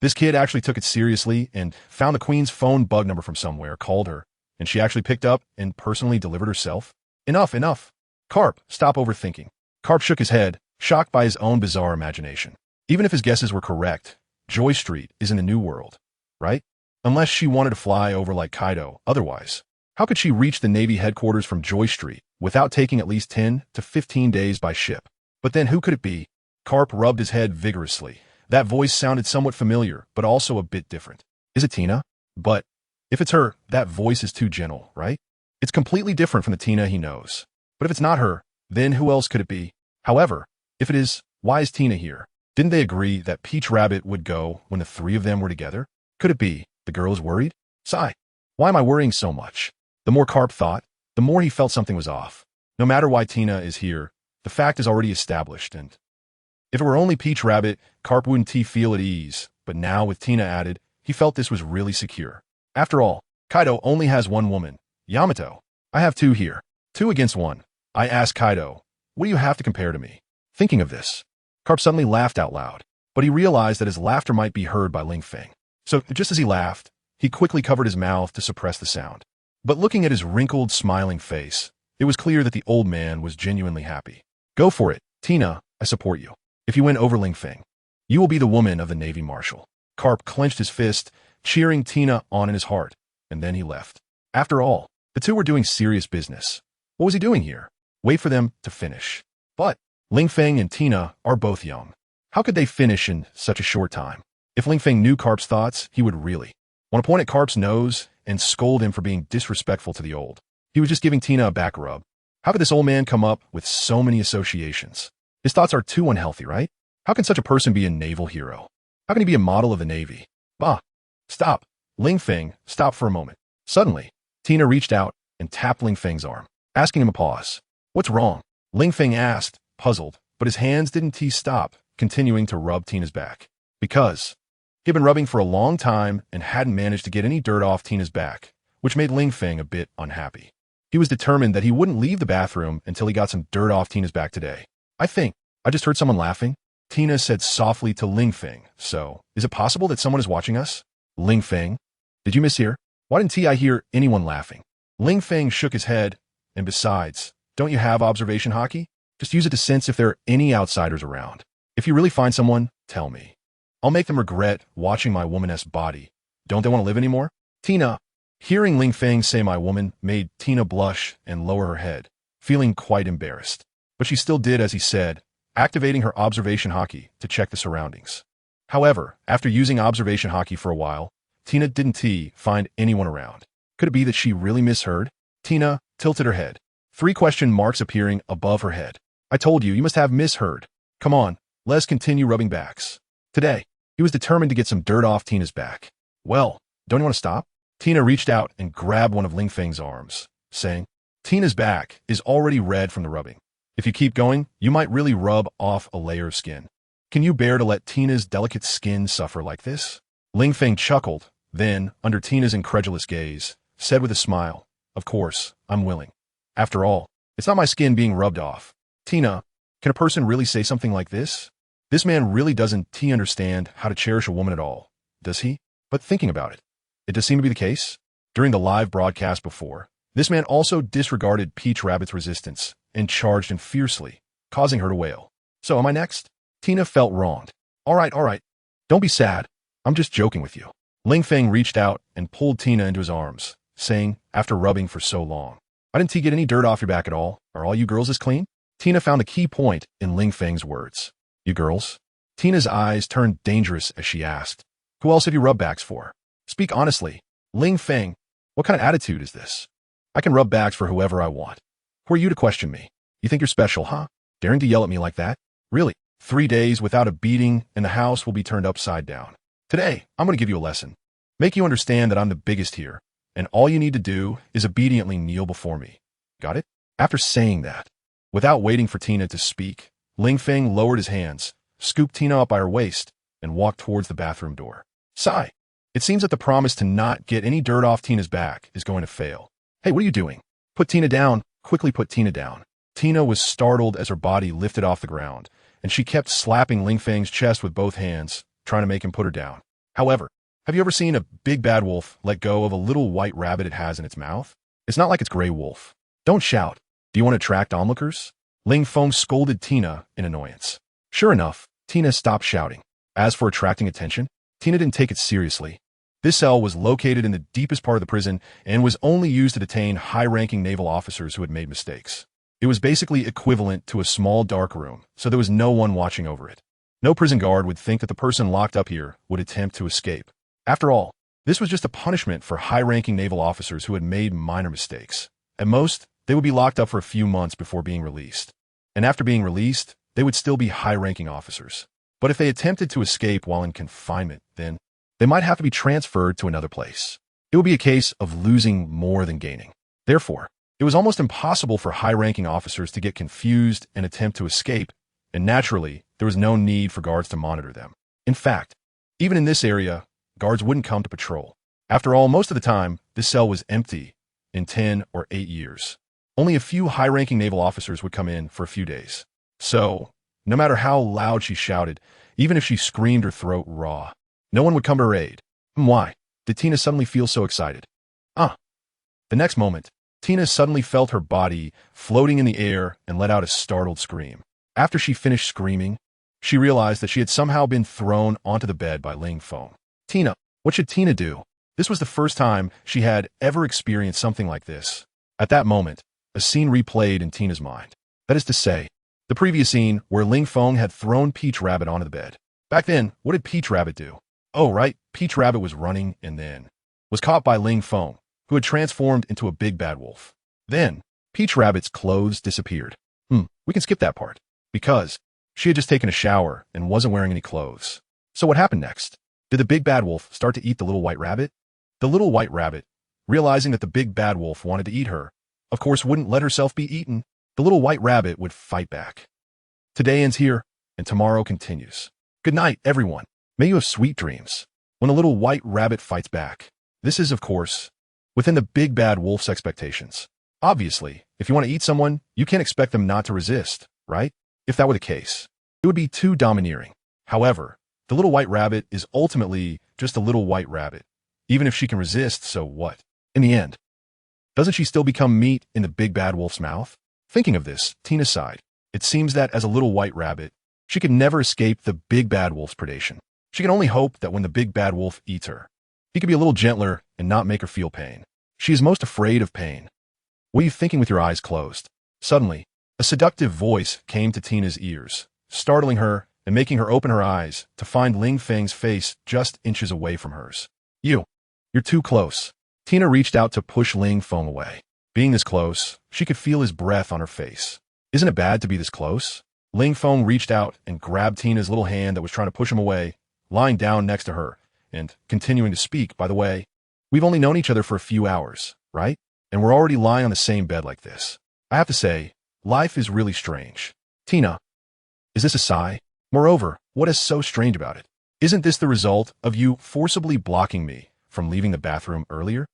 Speaker 1: This kid actually took it seriously and found the Queen's phone bug number from somewhere, called her, and she actually picked up and personally delivered herself? Enough. Karp, stop overthinking. Karp shook his head, shocked by his own bizarre imagination. Even if his guesses were correct, Joy Street is in the New World, right? Unless she wanted to fly over like Kaido, otherwise. How could she reach the Navy headquarters from Joy Street without taking at least 10 to 15 days by ship? But then who could it be? Karp rubbed his head vigorously. That voice sounded somewhat familiar, but also a bit different. Is it Tina? But if it's her, that voice is too gentle, right? It's completely different from the Tina he knows. But if it's not her, then who else could it be? However, if it is, why is Tina here? Didn't they agree that Peach Rabbit would go when the three of them were together? Could it be the girl is worried? Sigh. Why am I worrying so much? The more Karp thought, the more he felt something was off. No matter why Tina is here, the fact is already established, and if it were only Peach Rabbit, Karp wouldn't feel at ease, but now with Tina added, he felt this was really secure. After all, Kaido only has one woman, Yamato. I have two here. 2 against 1. I asked Kaido, what do you have to compare to me? Thinking of this, Karp suddenly laughed out loud, but he realized that his laughter might be heard by Ling Feng. So just as he laughed, he quickly covered his mouth to suppress the sound. But looking at his wrinkled, smiling face, it was clear that the old man was genuinely happy. Go for it, Tina, I support you. If you win over Ling Feng, you will be the woman of the Navy Marshal. Carp clenched his fist, cheering Tina on in his heart, and then he left. After all, the two were doing serious business. What was he doing here? Wait for them to finish. But Ling Feng and Tina are both young. How could they finish in such a short time? If Ling Feng knew Carp's thoughts, he would really want to point at Carp's nose and scold him for being disrespectful to the old. He was just giving Tina a back rub. How could this old man come up with so many associations? His thoughts are too unhealthy, right? How can such a person be a naval hero? How can he be a model of the Navy? Bah! Stop! Ling Feng, stop for a moment. Suddenly, Tina reached out and tapped Ling Feng's arm, asking him to pause. What's wrong? Ling Feng asked, puzzled, but his hands didn't stop, continuing to rub Tina's back. Because he'd been rubbing for a long time and hadn't managed to get any dirt off Tina's back, which made Ling Feng a bit unhappy. He was determined that he wouldn't leave the bathroom until he got some dirt off Tina's back today. I think I just heard someone laughing, Tina said softly to Ling Feng. So, is it possible that someone is watching us? Ling Feng, did you mishear? Why didn't I hear anyone laughing? Ling Feng shook his head, and besides, don't you have observation hockey? Just use it to sense if there are any outsiders around. If you really find someone, tell me. I'll make them regret watching my womaness body. Don't they want to live anymore? Tina, hearing Ling Feng say my woman made Tina blush and lower her head, feeling quite embarrassed. But she still did as he said, activating her observation hockey to check the surroundings. However, after using observation hockey for a while, Tina didn't find anyone around. Could it be that she really misheard? Tina tilted her head, 3 question marks appearing above her head. I told you, you must have misheard. Come on, let's continue rubbing backs. Today, he was determined to get some dirt off Tina's back. Well, don't you want to stop? Tina reached out and grabbed one of Ling Feng's arms, saying, Tina's back is already red from the rubbing. If you keep going, you might really rub off a layer of skin. Can you bear to let Tina's delicate skin suffer like this? Ling Feng chuckled, then, under Tina's incredulous gaze, said with a smile, Of course, I'm willing. After all, it's not my skin being rubbed off. Tina, can a person really say something like this? This man really doesn't understand how to cherish a woman at all, does he? But thinking about it, it does seem to be the case. During the live broadcast before, this man also disregarded Peach Rabbit's resistance and charged in fiercely, causing her to wail. So am I next? Tina felt wronged. All right. Don't be sad. I'm just joking with you. Ling Feng reached out and pulled Tina into his arms, saying, after rubbing for so long, I didn't get any dirt off your back at all. Are all you girls as clean? Tina found a key point in Ling Feng's words. You girls? Tina's eyes turned dangerous as she asked, Who else have you rub backs for? Speak honestly. Ling Feng, what kind of attitude is this? I can rub backs for whoever I want. Who are you to question me? You think you're special, huh? Daring to yell at me like that? Really? 3 days without a beating and the house will be turned upside down. Today, I'm going to give you a lesson. Make you understand that I'm the biggest here, and all you need to do is obediently kneel before me. Got it? After saying that, without waiting for Tina to speak, Ling Feng lowered his hands, scooped Tina up by her waist, and walked towards the bathroom door. Sigh. It seems that the promise to not get any dirt off Tina's back is going to fail. Hey, what are you doing? Put Tina down. Quickly put Tina down. Tina was startled as her body lifted off the ground, and she kept slapping Ling Feng's chest with both hands, trying to make him put her down. However, have you ever seen a big bad wolf let go of a little white rabbit it has in its mouth? It's not like it's gray wolf. Don't shout. Do you want to attract onlookers? Ling Feng scolded Tina in annoyance. Sure enough, Tina stopped shouting. As for attracting attention, Tina didn't take it seriously. This cell was located in the deepest part of the prison and was only used to detain high-ranking naval officers who had made mistakes. It was basically equivalent to a small dark room, so there was no one watching over it. No prison guard would think that the person locked up here would attempt to escape. After all, this was just a punishment for high-ranking naval officers who had made minor mistakes. At most, they would be locked up for a few months before being released. And after being released, they would still be high-ranking officers. But if they attempted to escape while in confinement, then they might have to be transferred to another place. It would be a case of losing more than gaining. Therefore, it was almost impossible for high-ranking officers to get confused and attempt to escape, and naturally, there was no need for guards to monitor them. In fact, even in this area, guards wouldn't come to patrol. After all, most of the time, this cell was empty in 10 or 8 years. Only a few high-ranking naval officers would come in for a few days. So, no matter how loud she shouted, even if she screamed her throat raw, no one would come to her aid. Why did Tina suddenly feel so excited? Ah. The next moment, Tina suddenly felt her body floating in the air and let out a startled scream. After she finished screaming, she realized that she had somehow been thrown onto the bed by Ling Feng. Tina, what should Tina do? This was the first time she had ever experienced something like this. At that moment, a scene replayed in Tina's mind. That is to say, the previous scene where Ling Feng had thrown Peach Rabbit onto the bed. Back then, what did Peach Rabbit do? Oh, right, Peach Rabbit was running and then was caught by Ling Feng, who had transformed into a big bad wolf. Then, Peach Rabbit's clothes disappeared. We can skip that part, because she had just taken a shower and wasn't wearing any clothes. So what happened next? Did the big bad wolf start to eat the little white rabbit? The little white rabbit, realizing that the big bad wolf wanted to eat her, of course wouldn't let herself be eaten. The little white rabbit would fight back. Today ends here, and tomorrow continues. Good night, everyone. May you have sweet dreams. When the little white rabbit fights back. This is, of course, within the big bad wolf's expectations. Obviously, if you want to eat someone, you can't expect them not to resist, right? If that were the case, it would be too domineering. However, the little white rabbit is ultimately just a little white rabbit. Even if she can resist, so what? In the end, doesn't she still become meat in the big bad wolf's mouth? Thinking of this, Tina sighed. It seems that as a little white rabbit, she could never escape the big bad wolf's predation. She can only hope that when the big bad wolf eats her, he could be a little gentler and not make her feel pain. She is most afraid of pain. What are you thinking with your eyes closed? Suddenly, a seductive voice came to Tina's ears, startling her and making her open her eyes to find Ling Feng's face just inches away from hers. You're too close. Tina reached out to push Ling Feng away. Being this close, she could feel his breath on her face. Isn't it bad to be this close? Ling Feng reached out and grabbed Tina's little hand that was trying to push him away, lying down next to her, and continuing to speak. By the way, we've only known each other for a few hours, right? And we're already lying on the same bed like this. I have to say, life is really strange. Tina, is this a sigh? Moreover, what is so strange about it? Isn't this the result of you forcibly blocking me from leaving the bathroom earlier?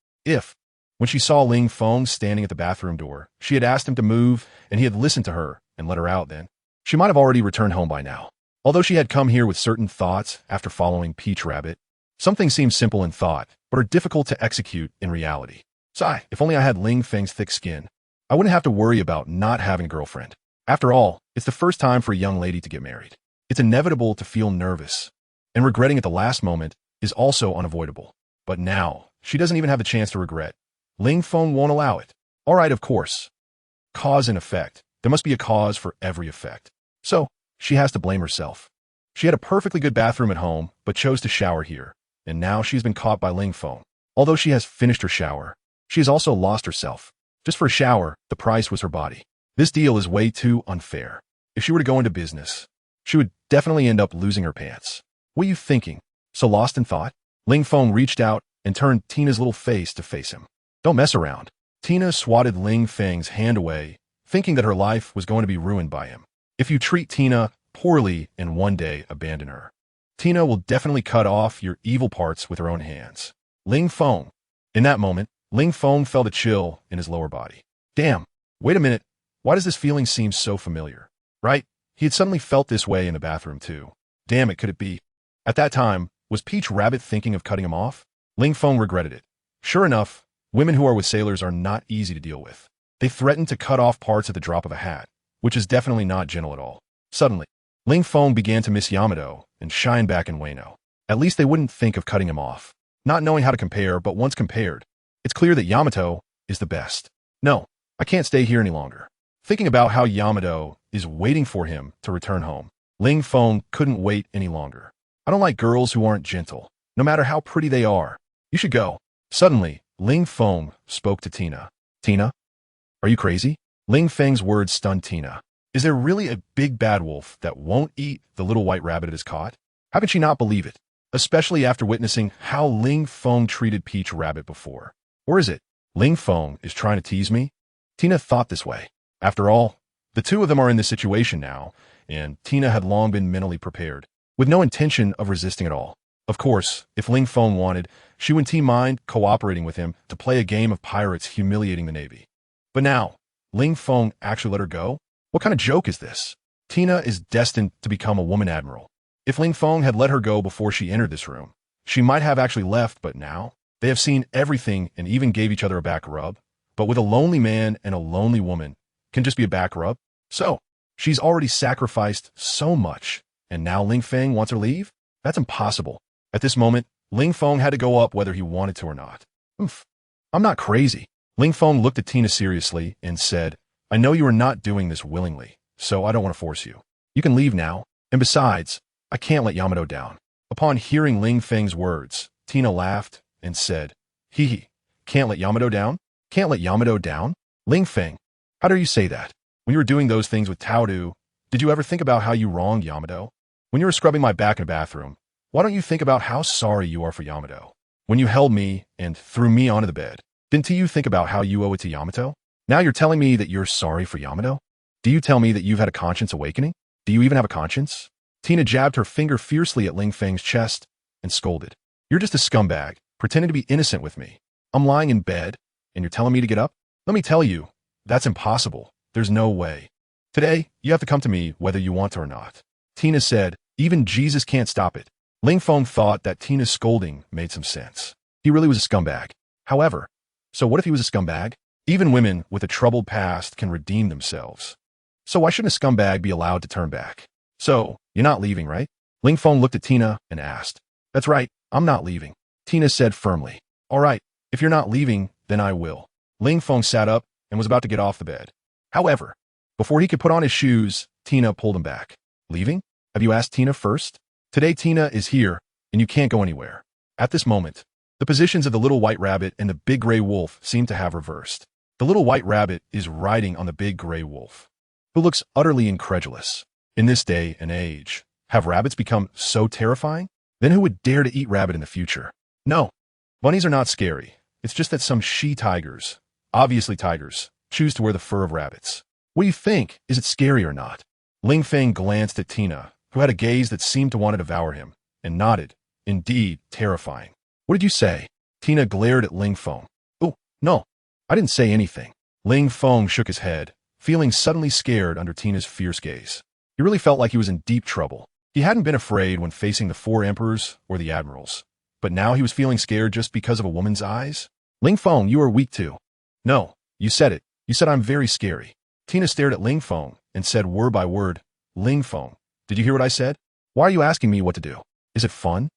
Speaker 1: When she saw Ling Feng standing at the bathroom door, she had asked him to move and he had listened to her and let her out then, she might have already returned home by now. Although she had come here with certain thoughts after following Peach Rabbit, some things seem simple in thought, but are difficult to execute in reality. Sigh, if only I had Ling Feng's thick skin, I wouldn't have to worry about not having a girlfriend. After all, it's the first time for a young lady to get married. It's inevitable to feel nervous, and regretting at the last moment is also unavoidable. But now, she doesn't even have the chance to regret. Ling Feng won't allow it. All right, of course. Cause and effect. There must be a cause for every effect. So, she has to blame herself. She had a perfectly good bathroom at home, but chose to shower here, and now she's been caught by Ling Feng. Although she has finished her shower, she has also lost herself. Just for a shower, the price was her body. This deal is way too unfair. If she were to go into business, she would definitely end up losing her pants. What are you thinking? So lost in thought? Ling Feng reached out and turned Tina's little face to face him. Don't mess around. Tina swatted Ling Feng's hand away, thinking that her life was going to be ruined by him. If you treat Tina poorly and one day abandon her, Tina will definitely cut off your evil parts with her own hands. Ling Feng. In that moment, Ling Feng felt a chill in his lower body. Damn, wait a minute. Why does this feeling seem so familiar? Right? He had suddenly felt this way in the bathroom too. Damn it, could it be? At that time, was Peach Rabbit thinking of cutting him off? Ling Feng regretted it. Sure enough, women who are with sailors are not easy to deal with. They threaten to cut off parts at the drop of a hat, which is definitely not gentle at all. Suddenly, Ling Feng began to miss Yamato and shine back in Wano. At least they wouldn't think of cutting him off. Not knowing how to compare, but once compared, it's clear that Yamato is the best. No, I can't stay here any longer. Thinking about how Yamato is waiting for him to return home, Ling Feng couldn't wait any longer. I don't like girls who aren't gentle, no matter how pretty they are. You should go. Suddenly, Ling Feng spoke to Tina. Tina? Are you crazy? Ling Feng's words stunned Tina. Is there really a big bad wolf that won't eat the little white rabbit it has caught? How can she not believe it? Especially after witnessing how Ling Feng treated Peach Rabbit before. Or is it? Ling Feng is trying to tease me? Tina thought this way. After all, the two of them are in this situation now, and Tina had long been mentally prepared, with no intention of resisting at all. Of course, if Ling Feng wanted, she wouldn't mind cooperating with him to play a game of pirates humiliating the Navy. But now, Ling Feng actually let her go? What kind of joke is this? Tina is destined to become a woman admiral. If Ling Feng had let her go before she entered this room, She might have actually left, but now they have seen everything and even gave each other a back rub. But with a lonely man and a lonely woman, can just be a back rub? So, she's already sacrificed so much, and now Ling Feng wants her to leave? That's impossible. At this moment, Ling Feng had to go up whether he wanted to or not. Oof. I'm not crazy. Ling Feng looked at Tina seriously and said, I know you are not doing this willingly, so I don't want to force you. You can leave now, and besides, I can't let Yamato down. Upon hearing Ling Feng's words, Tina laughed and said, Hee hee, can't let Yamato down? Can't let Yamato down? Ling Feng, how dare you say that? When you were doing those things with Taodu, did you ever think about how you wronged Yamato? When you were scrubbing my back in a bathroom, why don't you think about how sorry you are for Yamato? When you held me and threw me onto the bed, didn't you think about how you owe it to Yamato? Now you're telling me that you're sorry for Yamato? Do you tell me that you've had a conscience awakening? Do you even have a conscience? Tina jabbed her finger fiercely at Ling Feng's chest and scolded. You're just a scumbag, pretending to be innocent with me. I'm lying in bed, and you're telling me to get up? Let me tell you, that's impossible. There's no way. Today, you have to come to me whether you want to or not. Tina said, even Jesus can't stop it. Ling Feng thought that Tina's scolding made some sense. He really was a scumbag. However, so what if he was a scumbag? Even women with a troubled past can redeem themselves. So why shouldn't a scumbag be allowed to turn back? So, you're not leaving, right? Ling Feng looked at Tina and asked. That's right, I'm not leaving. Tina said firmly. All right, if you're not leaving, then I will. Ling Feng sat up and was about to get off the bed. However, before he could put on his shoes, Tina pulled him back. Leaving? Have you asked Tina first? Today Tina is here, and you can't go anywhere. At this moment, the positions of the little white rabbit and the big gray wolf seem to have reversed. The little white rabbit is riding on the big gray wolf, who looks utterly incredulous. In this day and age, have rabbits become so terrifying? Then who would dare to eat rabbit in the future? No, bunnies are not scary. It's just that some she-tigers, obviously tigers, choose to wear the fur of rabbits. What do you think? Is it scary or not? Ling Feng glanced at Tina, who had a gaze that seemed to want to devour him, and nodded. Indeed, terrifying. What did you say? Tina glared at Ling Feng. Oh, no, I didn't say anything. Ling Feng shook his head, feeling suddenly scared under Tina's fierce gaze. He really felt like he was in deep trouble. He hadn't been afraid when facing the 4 emperors or the admirals, but now he was feeling scared just because of a woman's eyes? Ling Feng, you are weak too. No, you said it. You said I'm very scary. Tina stared at Ling Feng and said word by word, Ling Feng, did you hear what I said? Why are you asking me what to do? Is it fun?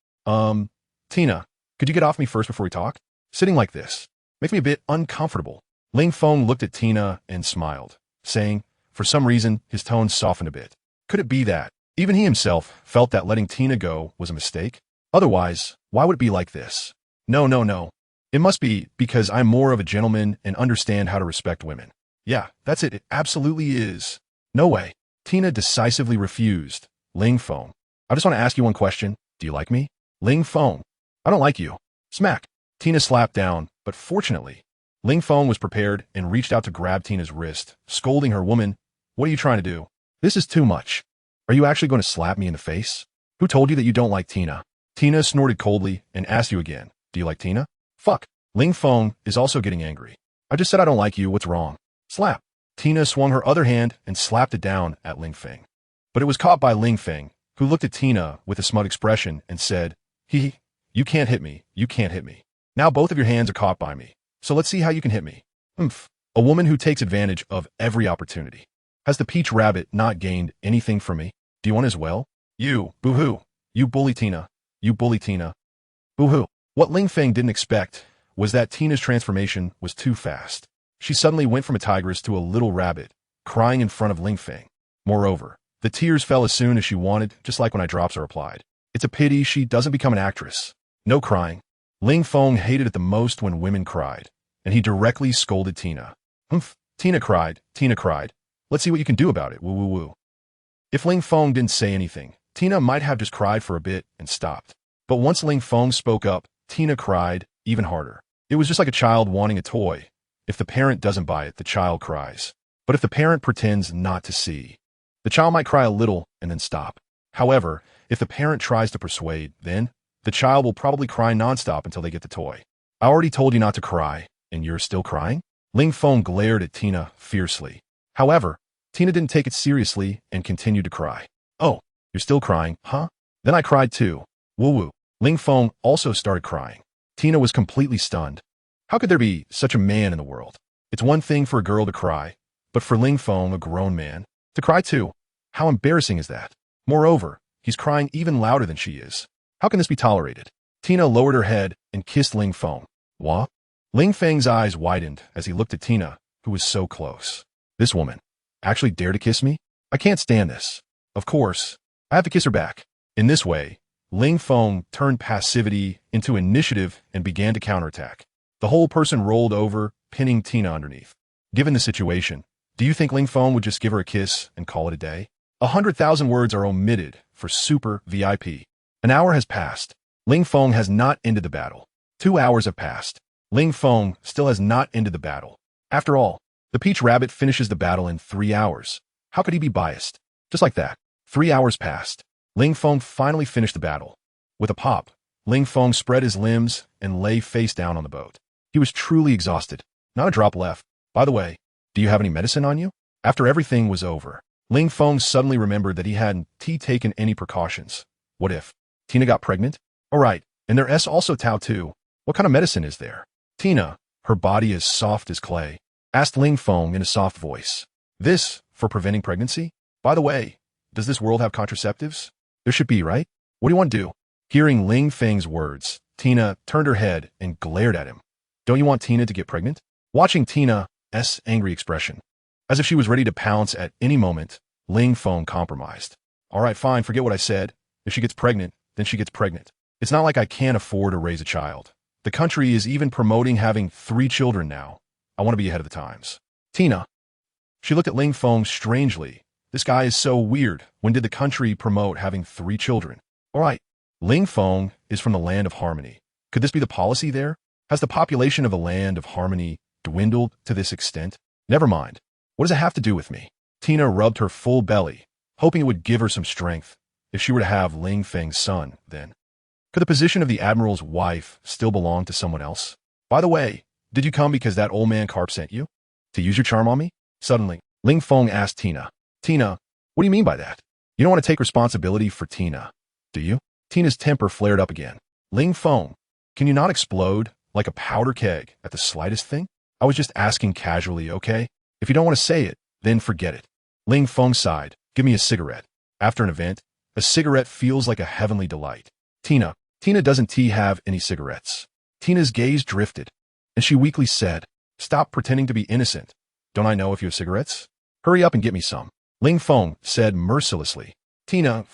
Speaker 1: Tina, could you get off me first before we talk? Sitting like this makes me a bit uncomfortable. Ling Feng looked at Tina and smiled, saying, for some reason, his tone softened a bit. Could it be that even he himself felt that letting Tina go was a mistake? Otherwise, why would it be like this? No. It must be because I'm more of a gentleman and understand how to respect women. Yeah, that's it. It absolutely is. No way. Tina decisively refused. Ling Feng, I just want to ask you one question. Do you like me? Ling Feng, I don't like you. Smack. Tina slapped down, but fortunately, Ling Feng was prepared and reached out to grab Tina's wrist, scolding her. Woman, what are you trying to do? This is too much. Are you actually going to slap me in the face? Who told you that you don't like Tina? Tina snorted coldly and asked you again. Do you like Tina? Fuck. Ling Feng is also getting angry. I just said I don't like you. What's wrong? Slap. Tina swung her other hand and slapped it down at Ling Feng. But it was caught by Ling Feng, who looked at Tina with a smug expression and said, Hee, you can't hit me. You can't hit me. Now both of your hands are caught by me. So let's see how you can hit me. A woman who takes advantage of every opportunity. Has the peach rabbit not gained anything from me? Do you want as well? You, boo-hoo. You bully Tina. You bully Tina. Boo-hoo. What Ling Feng didn't expect was that Tina's transformation was too fast. She suddenly went from a tigress to a little rabbit, crying in front of Ling Feng. Moreover, the tears fell as soon as she wanted, just like when I drops are applied. It's a pity she doesn't become an actress. No crying. Ling Feng hated it the most when women cried, and he directly scolded Tina. Tina cried. Let's see what you can do about it. Woo. If Ling Feng didn't say anything, Tina might have just cried for a bit and stopped. But once Ling Feng spoke up, Tina cried even harder. It was just like a child wanting a toy. If the parent doesn't buy it, the child cries. But if the parent pretends not to see, the child might cry a little and then stop. However, if the parent tries to persuade, then the child will probably cry nonstop until they get the toy. I already told you not to cry, and you're still crying? Ling Feng glared at Tina fiercely. However, Tina didn't take it seriously and continued to cry. Oh, you're still crying, huh? Then I cried too. Woo. Ling Feng also started crying. Tina was completely stunned. How could there be such a man in the world? It's one thing for a girl to cry, but for Ling Feng, a grown man, to cry too. How embarrassing is that? Moreover, he's crying even louder than she is. How can this be tolerated? Tina lowered her head and kissed Ling Feng. What? Ling Feng's eyes widened as he looked at Tina, who was so close. This woman actually dared to kiss me? I can't stand this. Of course, I have to kiss her back. In this way, Ling Feng turned passivity into initiative and began to counterattack. The whole person rolled over, pinning Tina underneath. Given the situation, do you think Ling Feng would just give her a kiss and call it a day? 100,000 words are omitted for Super VIP. An hour has passed. Ling Feng has not ended the battle. 2 hours have passed. Ling Feng still has not ended the battle. After all, the Peach Rabbit finishes the battle in 3 hours. How could he be biased? Just like that. 3 hours passed. Ling Feng finally finished the battle. With a pop, Ling Feng spread his limbs and lay face down on the boat. He was truly exhausted. Not a drop left. By the way, do you have any medicine on you? After everything was over, Ling Feng suddenly remembered that he hadn't taken any precautions. What if Tina got pregnant? All right, and there's also Tao too. What kind of medicine is there? Tina, her body as soft as clay, asked Ling Feng in a soft voice. This for preventing pregnancy? By the way, does this world have contraceptives? There should be, right? What do you want to do? Hearing Ling Feng's words, Tina turned her head and glared at him. Don't you want Tina to get pregnant? Watching Tina's angry expression, as if she was ready to pounce at any moment, Ling Feng compromised. All right, fine, forget what I said. If she gets pregnant, then she gets pregnant. It's not like I can't afford to raise a child. The country is even promoting having 3 children now. I want to be ahead of the times. Tina. She looked at Ling Feng strangely. This guy is so weird. When did the country promote having 3 children? All right. Ling Feng is from the land of harmony. Could this be the policy there? Has the population of the land of harmony dwindled to this extent? Never mind. What does it have to do with me? Tina rubbed her full belly, hoping it would give her some strength. If she were to have Ling Feng's son, then could the position of the admiral's wife still belong to someone else? By the way, did you come because that old man Carp sent you? To use your charm on me? Suddenly, Ling Feng asked Tina. Tina, what do you mean by that? You don't want to take responsibility for Tina, do you? Tina's temper flared up again. Ling Feng, can you not explode like a powder keg at the slightest thing? I was just asking casually, okay? If you don't want to say it, then forget it. Ling Feng sighed. Give me a cigarette. After an event, a cigarette feels like a heavenly delight. Tina doesn't have any cigarettes. Tina's gaze drifted, and she weakly said, stop pretending to be innocent. Don't I know if you have cigarettes? Hurry up and get me some. Ling Feng said mercilessly. Tina,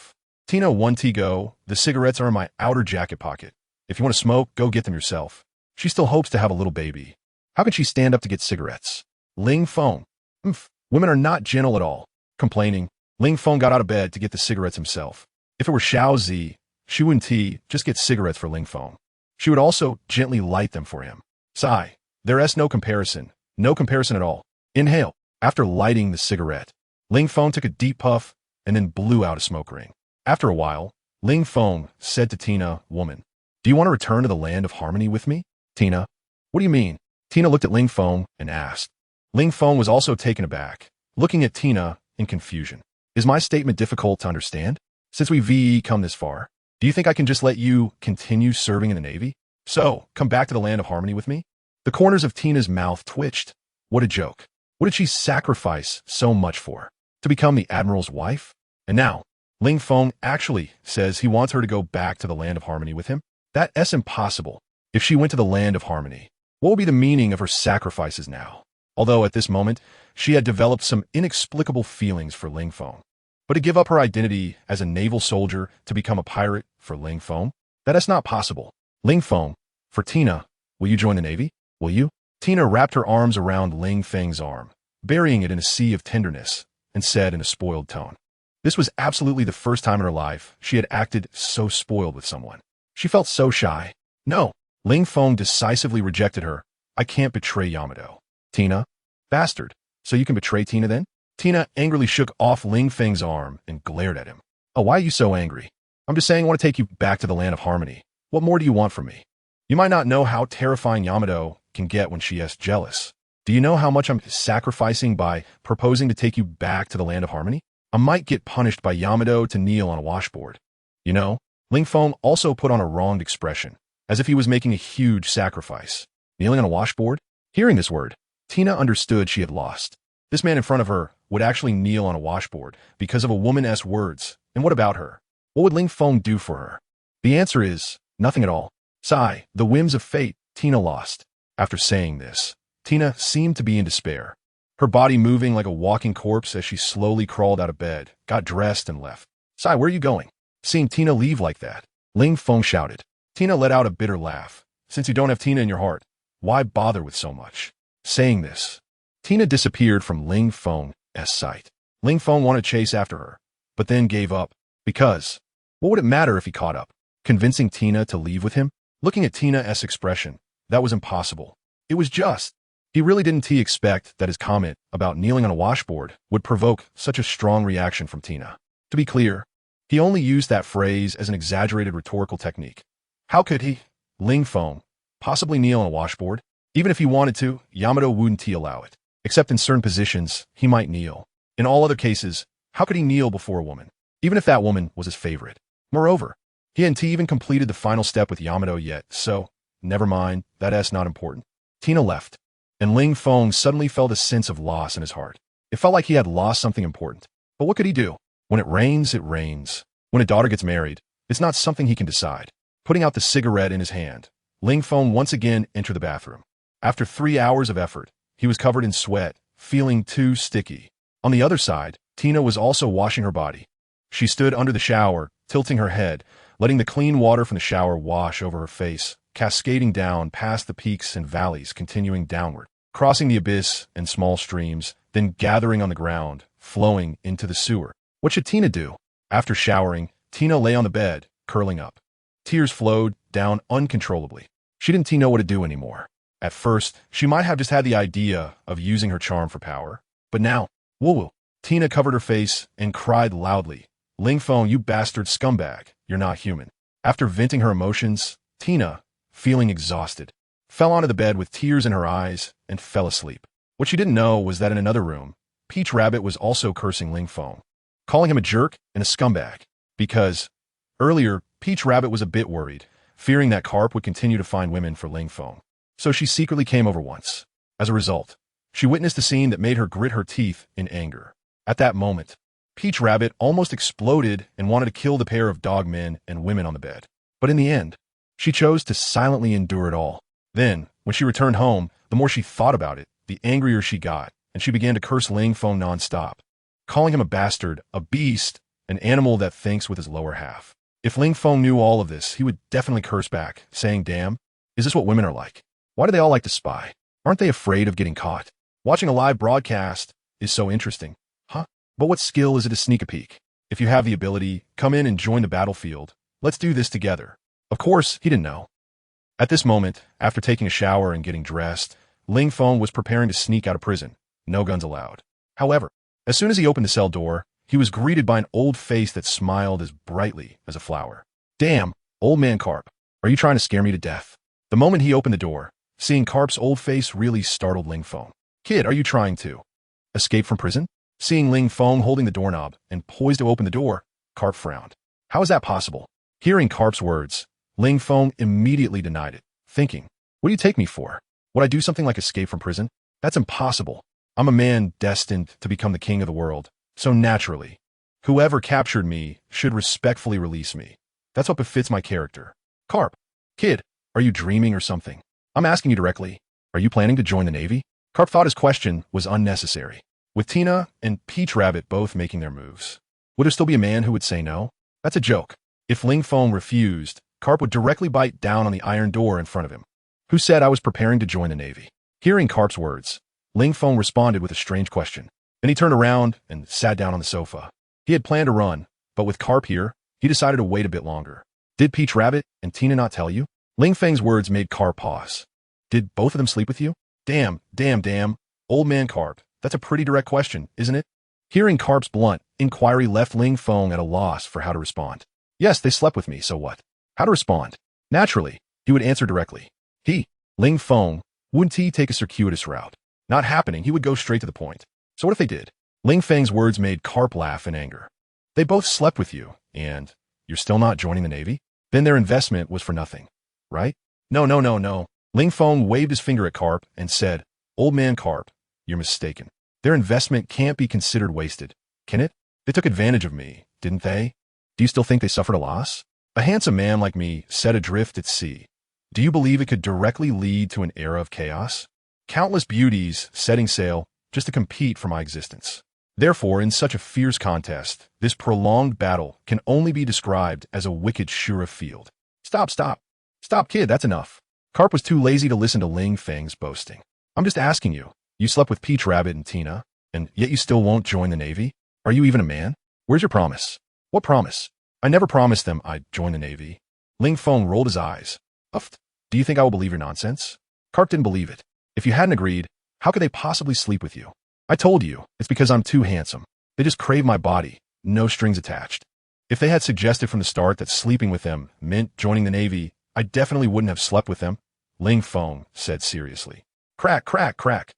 Speaker 1: one tea go. The cigarettes are in my outer jacket pocket. If you want to smoke, go get them yourself. She still hopes to have a little baby. How can she stand up to get cigarettes? Ling Feng. Women are not gentle at all. Complaining, Ling Feng got out of bed to get the cigarettes himself. If it were Xiao Zi, she wouldn't just get cigarettes for Ling Feng. She would also gently light them for him. Sigh. There's no comparison. No comparison at all. Inhale. After lighting the cigarette, Ling Feng took a deep puff and then blew out a smoke ring. After a while, Ling Feng said to Tina, woman, do you want to return to the land of harmony with me? Tina, what do you mean? Tina looked at Ling Feng and asked. Ling Feng was also taken aback, looking at Tina in confusion. Is my statement difficult to understand? Since we've come this far, do you think I can just let you continue serving in the Navy? So, come back to the land of harmony with me? The corners of Tina's mouth twitched. What a joke. What did she sacrifice so much for? To become the admiral's wife? And now, Ling Feng actually says he wants her to go back to the land of harmony with him? That's impossible. If she went to the land of harmony, what would be the meaning of her sacrifices now? Although at this moment, she had developed some inexplicable feelings for Ling Feng. But to give up her identity as a naval soldier to become a pirate for Ling Feng? That's not possible. Ling Feng, for Tina, will you join the Navy? Will you? Tina wrapped her arms around Ling Feng's arm, burying it in a sea of tenderness, and said in a spoiled tone. This was absolutely the first time in her life she had acted so spoiled with someone. She felt so shy. No. Ling Feng decisively rejected her. I can't betray Yamato. Tina? Bastard. So you can betray Tina then? Tina angrily shook off Ling Feng's arm and glared at him. Oh, why are you so angry? I'm just saying I want to take you back to the land of harmony. What more do you want from me? You might not know how terrifying Yamato can get when she is jealous. Do you know how much I'm sacrificing by proposing to take you back to the land of harmony? I might get punished by Yamato to kneel on a washboard. You know, Ling Feng also put on a wronged expression, as if he was making a huge sacrifice. Kneeling on a washboard? Hearing this word, Tina understood she had lost. This man in front of her would actually kneel on a washboard because of a woman's words. And what about her? What would Ling Feng do for her? The answer is nothing at all. Sigh, the whims of fate, Tina lost. After saying this, Tina seemed to be in despair, her body moving like a walking corpse as she slowly crawled out of bed, got dressed, and left. Sigh, where are you going? Seeing Tina leave like that, Ling Feng shouted. Tina let out a bitter laugh. Since you don't have Tina in your heart, why bother with so much? Saying this, Tina disappeared from Ling Feng's sight. Ling Feng wanted to chase after her, but then gave up. Because, what would it matter if he caught up? Convincing Tina to leave with him? Looking at Tina's expression, that was impossible. It was just. He really didn't expect that his comment about kneeling on a washboard would provoke such a strong reaction from Tina. To be clear, he only used that phrase as an exaggerated rhetorical technique. How could he, Ling Feng, possibly kneel on a washboard? Even if he wanted to, Yamato wouldn't allow it. Except in certain positions, he might kneel. In all other cases, how could he kneel before a woman? Even if that woman was his favorite. Moreover, he hadn't even completed the final step with Yamato yet, so, never mind, that's not important. Tina left, and Ling Feng suddenly felt a sense of loss in his heart. It felt like he had lost something important. But what could he do? When it rains, it rains. When a daughter gets married, it's not something he can decide. Putting out the cigarette in his hand, Ling Feng once again entered the bathroom. After 3 hours of effort, he was covered in sweat, feeling too sticky. On the other side, Tina was also washing her body. She stood under the shower, tilting her head, letting the clean water from the shower wash over her face, cascading down past the peaks and valleys, continuing downward, crossing the abyss and small streams, then gathering on the ground, flowing into the sewer. What should Tina do? After showering, Tina lay on the bed, curling up. Tears flowed down uncontrollably. She didn't know what to do anymore. At first, she might have just had the idea of using her charm for power. But now, woo-woo. Tina covered her face and cried loudly. Ling Feng, you bastard scumbag, you're not human. After venting her emotions, Tina, feeling exhausted, fell onto the bed with tears in her eyes and fell asleep. What she didn't know was that in another room, Peach Rabbit was also cursing Ling Feng, calling him a jerk and a scumbag. Because, earlier, Peach Rabbit was a bit worried, fearing that Carp would continue to find women for Ling Feng. So she secretly came over once. As a result, she witnessed a scene that made her grit her teeth in anger. At that moment, Peach Rabbit almost exploded and wanted to kill the pair of dog men and women on the bed. But in the end, she chose to silently endure it all. Then, when she returned home, the more she thought about it, the angrier she got, and she began to curse Ling Feng non-stop, calling him a bastard, a beast, an animal that thinks with his lower half. If Ling Feng knew all of this, he would definitely curse back, saying, damn, is this what women are like? Why do they all like to spy? Aren't they afraid of getting caught? Watching a live broadcast is so interesting. Huh? But what skill is it to sneak a peek? If you have the ability, come in and join the battlefield. Let's do this together. Of course, he didn't know. At this moment, after taking a shower and getting dressed, Ling Feng was preparing to sneak out of prison. No guns allowed. However, as soon as he opened the cell door, he was greeted by an old face that smiled as brightly as a flower. Damn, old man Carp, are you trying to scare me to death? The moment he opened the door, seeing Carp's old face really startled Ling Feng. Kid, are you trying to escape from prison? Seeing Ling Feng holding the doorknob and poised to open the door, Carp frowned. How is that possible? Hearing Carp's words, Ling Feng immediately denied it, thinking, what do you take me for? Would I do something like escape from prison? That's impossible. I'm a man destined to become the king of the world, so naturally, whoever captured me should respectfully release me. That's what befits my character. Carp, kid, are you dreaming or something? I'm asking you directly. Are you planning to join the Navy? Carp thought his question was unnecessary. With Tina and Peach Rabbit both making their moves, would there still be a man who would say no? That's a joke. If Ling Feng refused, Carp would directly bite down on the iron door in front of him. Who said I was preparing to join the Navy? Hearing Carp's words, Ling Feng responded with a strange question. Then he turned around and sat down on the sofa. He had planned to run, but with Carp here, he decided to wait a bit longer. Did Peach Rabbit and Tina not tell you? Ling Feng's words made Carp pause. Did both of them sleep with you? Damn, old man Carp. That's a pretty direct question, isn't it? Hearing Carp's blunt inquiry left Ling Feng at a loss for how to respond. Yes, they slept with me, so what? How to respond? Naturally, he would answer directly. Ling Feng, wouldn't he take a circuitous route? Not happening, he would go straight to the point. So what if they did? Ling Feng's words made Carp laugh in anger. They both slept with you, and You're still not joining the Navy? Then their investment was for nothing, right? No, no, no, no. Ling Feng waved his finger at Carp and said, Old man Carp, you're mistaken. Their investment can't be considered wasted, can it? They took advantage of me, didn't they? Do you still think they suffered a loss? A handsome man like me set adrift at sea. Do you believe it could directly lead to an era of chaos? Countless beauties setting sail just to compete for my existence. Therefore, in such a fierce contest, this prolonged battle can only be described as a wicked Shura field. Stop, stop. Stop, kid, that's enough. Carp was too lazy to listen to Ling Feng's boasting. I'm just asking you. You slept with Peach Rabbit and Tina, and yet you still won't join the Navy? Are you even a man? Where's your promise? What promise? I never promised them I'd join the Navy. Ling Feng rolled his eyes. Uffed. Do you think I will believe your nonsense? Carp didn't believe it. If you hadn't agreed, how could they possibly sleep with you? I told you, it's because I'm too handsome. They just crave my body, no strings attached. If they had suggested from the start that sleeping with them meant joining the Navy, I definitely wouldn't have slept with them, Ling Feng said seriously. Crack, crack, crack.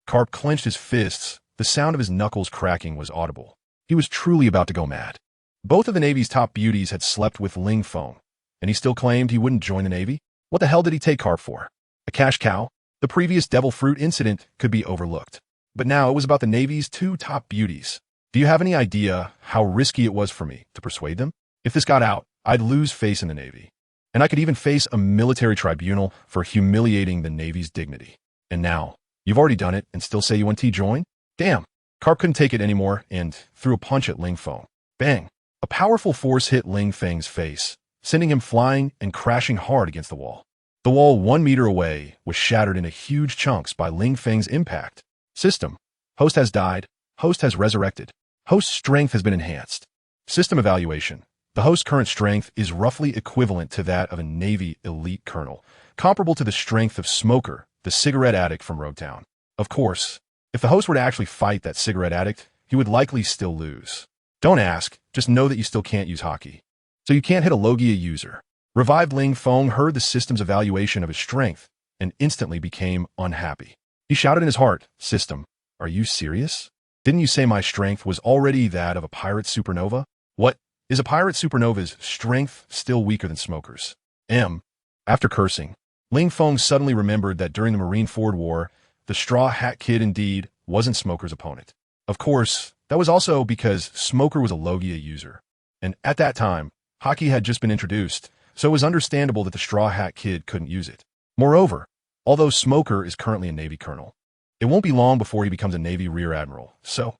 Speaker 1: Carp clenched his fists. The sound of his knuckles cracking was audible. He was truly about to go mad. Both of the Navy's top beauties had slept with Ling Feng, and he still claimed he wouldn't join the Navy? What the hell did he take Carp for? A cash cow? The previous devil fruit incident could be overlooked. But now it was about the Navy's two top beauties. Do you have any idea how risky it was for me to persuade them? If this got out, I'd lose face in the Navy. And I could even face a military tribunal for humiliating the Navy's dignity. And now, you've already done it and still say you want to join? Damn. Carp couldn't take it anymore and threw a punch at Ling Feng. Bang. A powerful force hit Ling Feng's face, sending him flying and crashing hard against the wall. The wall 1 meter away was shattered into huge chunks by Ling Feng's impact. System. Host has died. Host has resurrected. Host's strength has been enhanced. System evaluation. The host's current strength is roughly equivalent to that of a Navy elite colonel, comparable to the strength of Smoker, the cigarette addict from Roadtown. Of course, if the host were to actually fight that cigarette addict, he would likely still lose. Don't ask, just know that you still can't use hockey. So you can't hit a Logia user. Revived Ling Feng heard the system's evaluation of his strength and instantly became unhappy. He shouted in his heart, System, are you serious? Didn't you say my strength was already that of a pirate supernova? What? Is a pirate supernova's strength still weaker than Smoker's? After cursing, Ling Feng suddenly remembered that during the Marine-Ford War, the Straw Hat Kid indeed wasn't Smoker's opponent. Of course, that was also because Smoker was a Logia user. And at that time, hockey had just been introduced, so it was understandable that the Straw Hat Kid couldn't use it. Moreover, although Smoker is currently a Navy colonel, it won't be long before he becomes a Navy Rear Admiral, so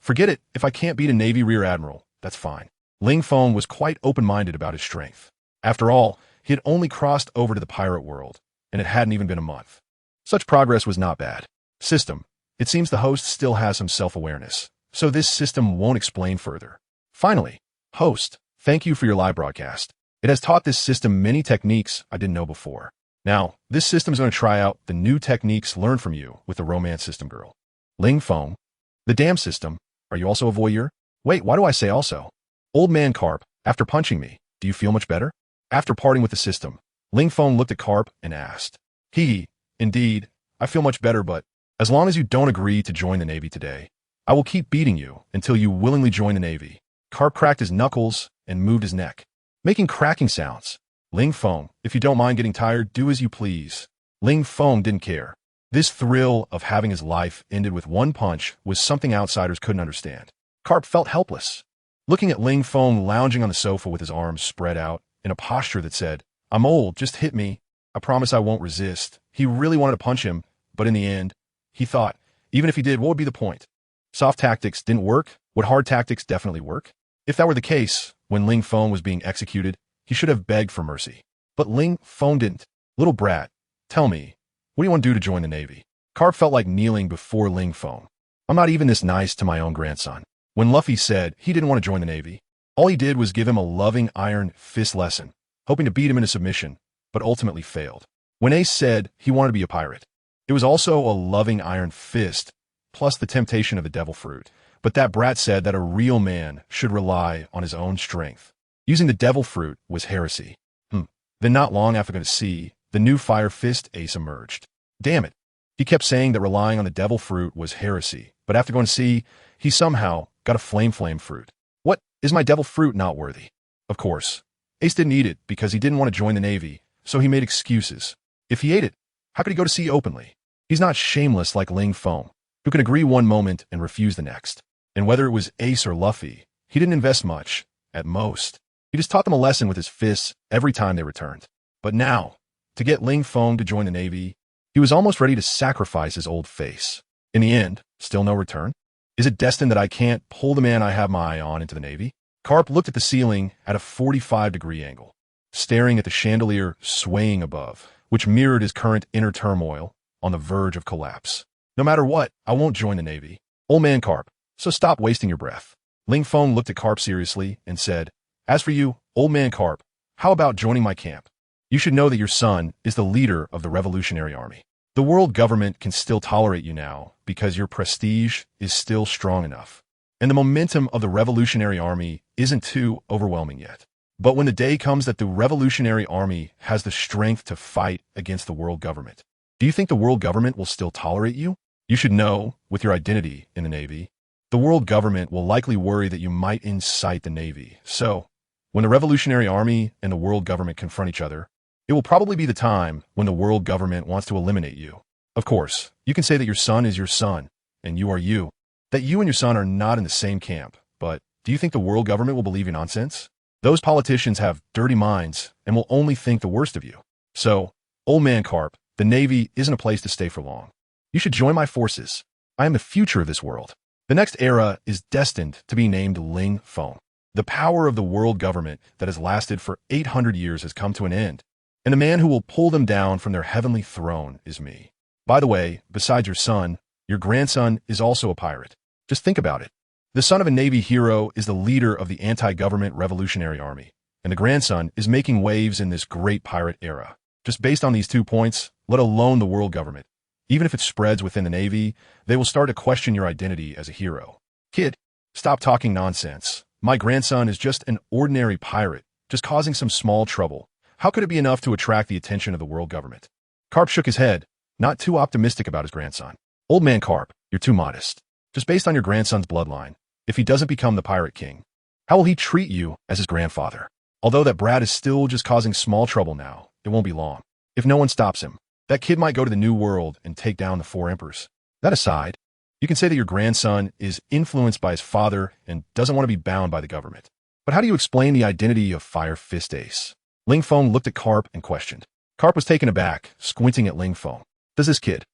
Speaker 1: forget it. If I can't beat a Navy Rear Admiral, that's fine. Ling Feng was quite open-minded about his strength. After all, he had only crossed over to the pirate world, and it hadn't even been a month. Such progress was not bad. System. It seems the host still has some self-awareness, so this system won't explain further. Finally, host, thank you for your live broadcast. It has taught this system many techniques I didn't know before. Now, this system's going to try out the new techniques learned from you with the romance system girl. Ling Feng. The damn system. Are you also a voyeur? Wait, why do I say also? Old man Carp, after punching me, do you feel much better? After parting with the system, Ling Feng looked at Carp and asked. Indeed, I feel much better, but as long as you don't agree to join the Navy today, I will keep beating you until you willingly join the Navy. Carp cracked his knuckles and moved his neck, making cracking sounds. Ling Feng, if you don't mind getting tired, do as you please. Ling Feng didn't care. This thrill of having his life ended with one punch was something outsiders couldn't understand. Carp felt helpless, looking at Ling Feng lounging on the sofa with his arms spread out in a posture that said, I'm old, just hit me. I promise I won't resist. He really wanted to punch him, but in the end, he thought, even if he did, what would be the point? Soft tactics didn't work. Would hard tactics definitely work? If that were the case, when Ling Feng was being executed, he should have begged for mercy. But Ling Feng didn't. Little brat, tell me, what do you want to do to join the Navy? Carp felt like kneeling before Ling Feng. I'm not even this nice to my own grandson. When Luffy said he didn't want to join the Navy, all he did was give him a loving iron fist lesson, hoping to beat him into submission, but ultimately failed. When Ace said he wanted to be a pirate, it was also a loving iron fist, plus the temptation of the devil fruit. But that brat said that a real man should rely on his own strength. Using the devil fruit was heresy. Then not long after going to sea, the new fire fist Ace emerged. Damn it. He kept saying that relying on the devil fruit was heresy, but after going to sea, he somehow got a flame fruit. What, is my devil fruit not worthy? Of course, Ace didn't eat it because he didn't want to join the Navy, so he made excuses. If he ate it, how could he go to sea openly? He's not shameless like Ling Feng, who can agree one moment and refuse the next. And whether it was Ace or Luffy, he didn't invest much, at most. He just taught them a lesson with his fists every time they returned. But now, to get Ling Feng to join the Navy, he was almost ready to sacrifice his old face. In the end, still no return? Is it destined that I can't pull the man I have my eye on into the Navy? Carp looked at the ceiling at a 45-degree angle, staring at the chandelier swaying above, which mirrored his current inner turmoil on the verge of collapse. No matter what, I won't join the Navy. Old man Carp, so stop wasting your breath. Ling Feng looked at Carp seriously and said, as for you, old man Carp, how about joining my camp? You should know that your son is the leader of the Revolutionary Army. The world government can still tolerate you now because your prestige is still strong enough. And the momentum of the Revolutionary Army isn't too overwhelming yet. But when the day comes that the Revolutionary Army has the strength to fight against the world government, do you think the world government will still tolerate you? You should know, with your identity in the Navy, the world government will likely worry that you might incite the Navy. So, when the Revolutionary Army and the world government confront each other, it will probably be the time when the world government wants to eliminate you. Of course, you can say that your son is your son, and you are you, that you and your son are not in the same camp, but do you think the world government will believe your nonsense? Those politicians have dirty minds and will only think the worst of you. So, old man Carp, the Navy isn't a place to stay for long. You should join my forces. I am the future of this world. The next era is destined to be named Ling Feng. The power of the world government that has lasted for 800 years has come to an end, and the man who will pull them down from their heavenly throne is me. By the way, besides your son, your grandson is also a pirate. Just think about it. The son of a Navy hero is the leader of the anti-government Revolutionary Army, and the grandson is making waves in this great pirate era. Just based on these 2 points, let alone the world government, even if it spreads within the Navy, they will start to question your identity as a hero. Kid, stop talking nonsense. My grandson is just an ordinary pirate, just causing some small trouble. How could it be enough to attract the attention of the world government? Carp shook his head, not too optimistic about his grandson. Old man Carp, you're too modest. Just based on your grandson's bloodline, if he doesn't become the pirate king, how will he treat you as his grandfather? Although that brat is still just causing small trouble now, it won't be long. If no one stops him, that kid might go to the New World and take down the 4 emperors. That aside, you can say that your grandson is influenced by his father and doesn't want to be bound by the government. But how do you explain the identity of Fire Fist Ace? Ling Feng looked at Carp and questioned. Carp was taken aback, squinting at Ling Feng. Does this kid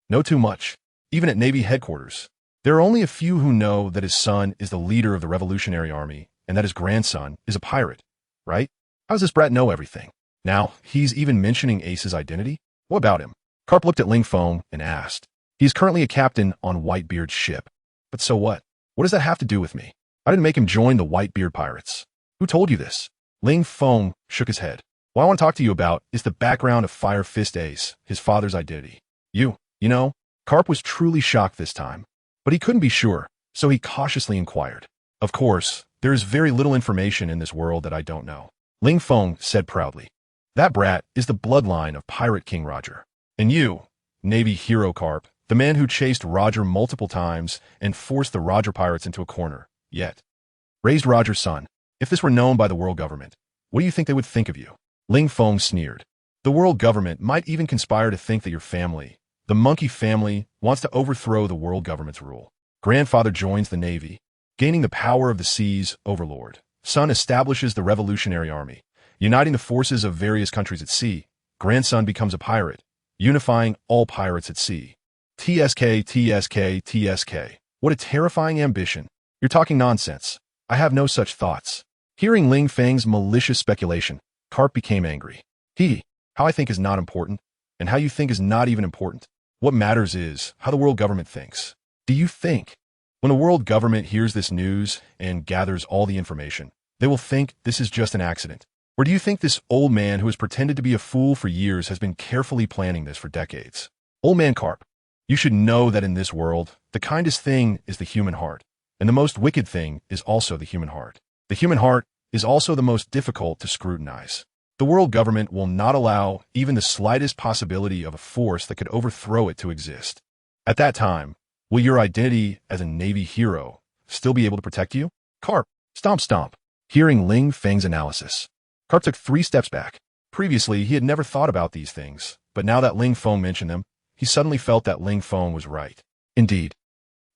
Speaker 1: know too much? Even at Navy headquarters, there are only a few who know that his son is the leader of the Revolutionary Army and that his grandson is a pirate, right? How does this brat know everything? Now, he's even mentioning Ace's identity? What about him? Carp looked at Ling Feng and asked. He is currently a captain on Whitebeard's ship. But so what? What does that have to do with me? I didn't make him join the Whitebeard pirates. Who told you this? Ling Feng shook his head. What I want to talk to you about is the background of Fire Fist Ace, his father's identity. You know, Carp was truly shocked this time, but he couldn't be sure, so he cautiously inquired. Of course, there is very little information in this world that I don't know. Ling Feng said proudly. That brat is the bloodline of Pirate King Roger. And you, Navy hero Carp, the man who chased Roger multiple times and forced the Roger pirates into a corner, yet raised Roger's son. If this were known by the world government, what do you think they would think of you? Ling Feng sneered. The world government might even conspire to think that your family, the monkey family, wants to overthrow the world government's rule. Grandfather joins the Navy, gaining the power of the seas overlord. Son establishes the Revolutionary Army, uniting the forces of various countries at sea. Grandson becomes a pirate, unifying all pirates at sea. TSK, TSK, TSK. What a terrifying ambition. You're talking nonsense. I have no such thoughts. Hearing Ling Feng's malicious speculation, Carp became angry. How I think is not important, and how you think is not even important. What matters is how the world government thinks. Do you think, when the world government hears this news and gathers all the information, they will think this is just an accident? Or do you think this old man who has pretended to be a fool for years has been carefully planning this for decades? Old man Carp, you should know that in this world, the kindest thing is the human heart, and the most wicked thing is also the human heart. The human heart is also the most difficult to scrutinize. The world government will not allow even the slightest possibility of a force that could overthrow it to exist. At that time, will your identity as a Navy hero still be able to protect you? Carp, stomp stomp. Hearing Ling Feng's analysis, Carp took 3 steps back. Previously, he had never thought about these things, but now that Ling Feng mentioned them, he suddenly felt that Ling Feng was right. Indeed.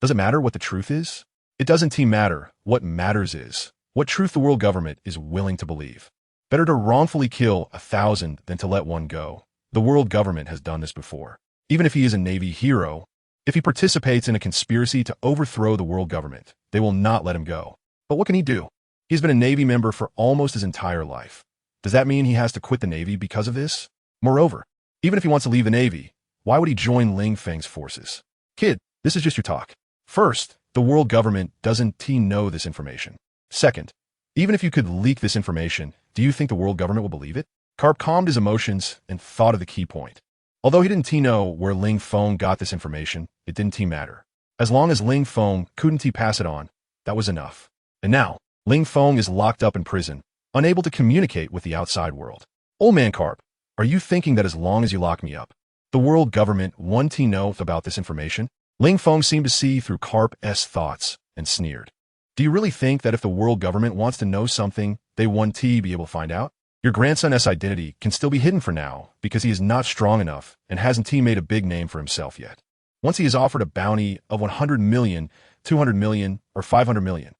Speaker 1: Does it matter what the truth is? It doesn't matter. What matters is what truth the world government is willing to believe. Better to wrongfully kill 1,000 than to let one go. The world government has done this before. Even if he is a Navy hero, if he participates in a conspiracy to overthrow the world government, they will not let him go. But what can he do? He's been a Navy member for almost his entire life. Does that mean he has to quit the Navy because of this? Moreover, even if he wants to leave the Navy, why would he join Ling Feng's forces? Kid, this is just your talk. First, the world government doesn't know this information. Second, even if you could leak this information, do you think the world government will believe it? Carp calmed his emotions and thought of the key point. Although he didn't know where Ling Feng got this information, it didn't matter. As long as Ling Feng couldn't pass it on, that was enough. And now, Ling Feng is locked up in prison, unable to communicate with the outside world. Old man Carp, are you thinking that as long as you lock me up, the world government won't know about this information? Ling Feng seemed to see through Carp's thoughts and sneered. Do you really think that if the world government wants to know something, they won't be able to find out? Your grandson's identity can still be hidden for now because he is not strong enough and hasn't made a big name for himself yet. Once he is offered a bounty of 100 million, 200 million, or 500 million,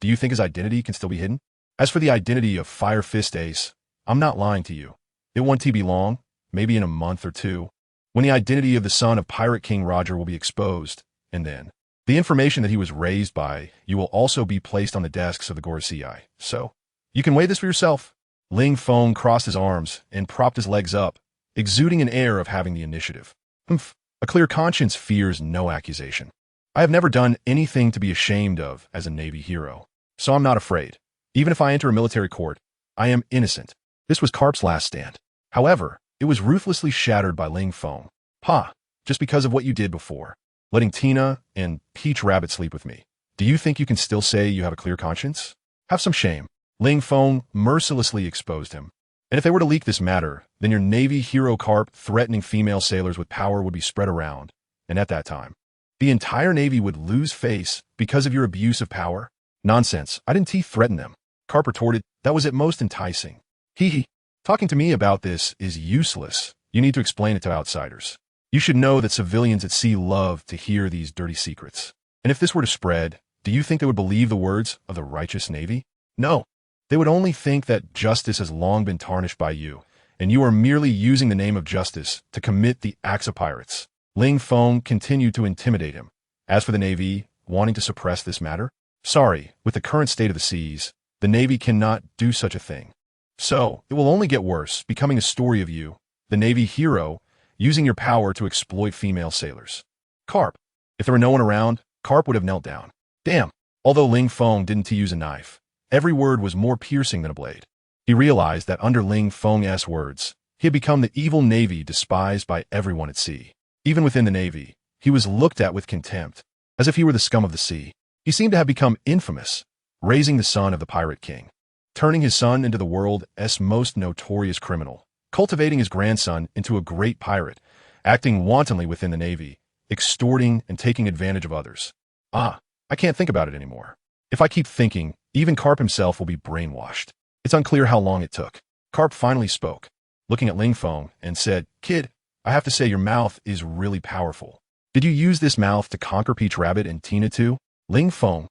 Speaker 1: do you think his identity can still be hidden? As for the identity of Fire Fist Ace, I'm not lying to you. It won't be long, maybe in a month or two, when the identity of the son of Pirate King Roger will be exposed, and then the information that he was raised by you will also be placed on the desks of the Gorosei. So, you can weigh this for yourself. Ling Feng crossed his arms and propped his legs up, exuding an air of having the initiative. A clear conscience fears no accusation. I have never done anything to be ashamed of as a Navy hero, so I'm not afraid. Even if I enter a military court, I am innocent. This was Carp's last stand. However, it was ruthlessly shattered by Ling Feng. Pa, just because of what you did before, letting Tina and Peach Rabbit sleep with me. Do you think you can still say you have a clear conscience? Have some shame. Ling Feng mercilessly exposed him. And if they were to leak this matter, then your Navy hero Carp threatening female sailors with power would be spread around. And at that time, the entire Navy would lose face because of your abuse of power. Nonsense. I didn't threaten them. Carp retorted, that was at most enticing. Hee. Talking to me about this is useless. You need to explain it to outsiders. You should know that civilians at sea love to hear these dirty secrets. And if this were to spread, do you think they would believe the words of the righteous Navy? No. They would only think that justice has long been tarnished by you, and you are merely using the name of justice to commit the acts of pirates. Ling Feng continued to intimidate him. As for the Navy, wanting to suppress this matter, sorry, with the current state of the seas, the Navy cannot do such a thing. So, it will only get worse, becoming a story of you, the Navy hero, using your power to exploit female sailors. Carp. If there were no one around, Carp would have knelt down. Damn. Although Ling Feng didn't use a knife, every word was more piercing than a blade. He realized that under Ling Feng's words, he had become the evil Navy despised by everyone at sea. Even within the Navy, he was looked at with contempt, as if he were the scum of the sea. He seemed to have become infamous, raising the son of the Pirate King, turning his son into the world's most notorious criminal, cultivating his grandson into a great pirate, acting wantonly within the Navy, extorting and taking advantage of others. I can't think about it anymore. If I keep thinking, even Carp himself will be brainwashed. It's unclear how long it took. Carp finally spoke, looking at Ling Feng, and said, Kid, I have to say your mouth is really powerful. Did you use this mouth to conquer Peach Rabbit and Tina too? Ling Feng.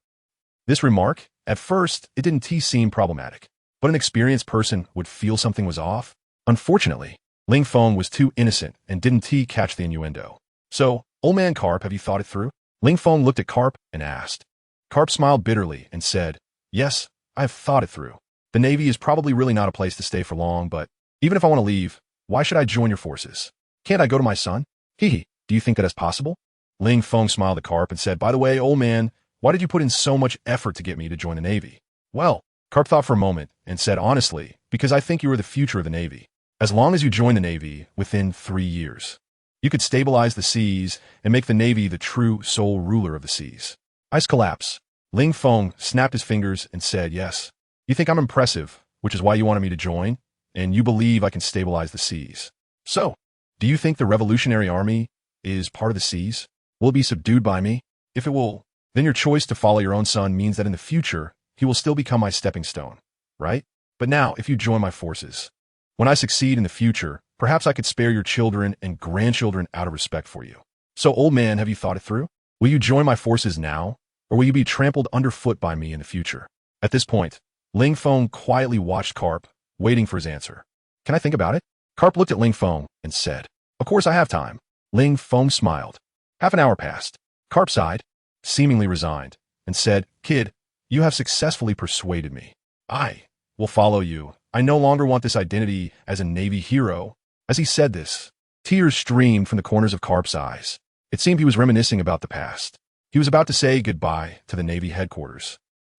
Speaker 1: This remark, at first, it didn't seem problematic, but an experienced person would feel something was off. Unfortunately, Ling Feng was too innocent and didn't catch the innuendo. So, old man Carp, have you thought it through? Ling Feng looked at Carp and asked. Carp smiled bitterly and said, Yes, I have thought it through. The Navy is probably really not a place to stay for long, but even if I want to leave, why should I join your forces? Can't I go to my son? Do you think that is possible? Ling Feng smiled at Carp and said, By the way, old man, why did you put in so much effort to get me to join the Navy? Well, Carp thought for a moment and said, honestly, because I think you are the future of the Navy. As long as you join the Navy within 3 years, you could stabilize the seas and make the Navy the true sole ruler of the seas. Ice collapse. Ling Feng snapped his fingers and said, Yes. You think I'm impressive, which is why you wanted me to join, and you believe I can stabilize the seas. So, do you think the Revolutionary Army is part of the seas? Will it be subdued by me? If it will, then your choice to follow your own son means that in the future, he will still become my stepping stone. right? But now, if you join my forces, when I succeed in the future, perhaps I could spare your children and grandchildren out of respect for you. So, old man, have you thought it through? Will you join my forces now, or will you be trampled underfoot by me in the future? At this point, Ling Feng quietly watched Carp, waiting for his answer. Can I think about it? Carp looked at Ling Feng and said, Of course I have time. Ling Feng smiled. Half an hour passed. Carp sighed, seemingly resigned, and said, Kid, you have successfully persuaded me. I will follow you. I no longer want this identity as a Navy hero. As he said this, tears streamed from the corners of Carp's eyes. It seemed he was reminiscing about the past. He was about to say goodbye to the Navy headquarters,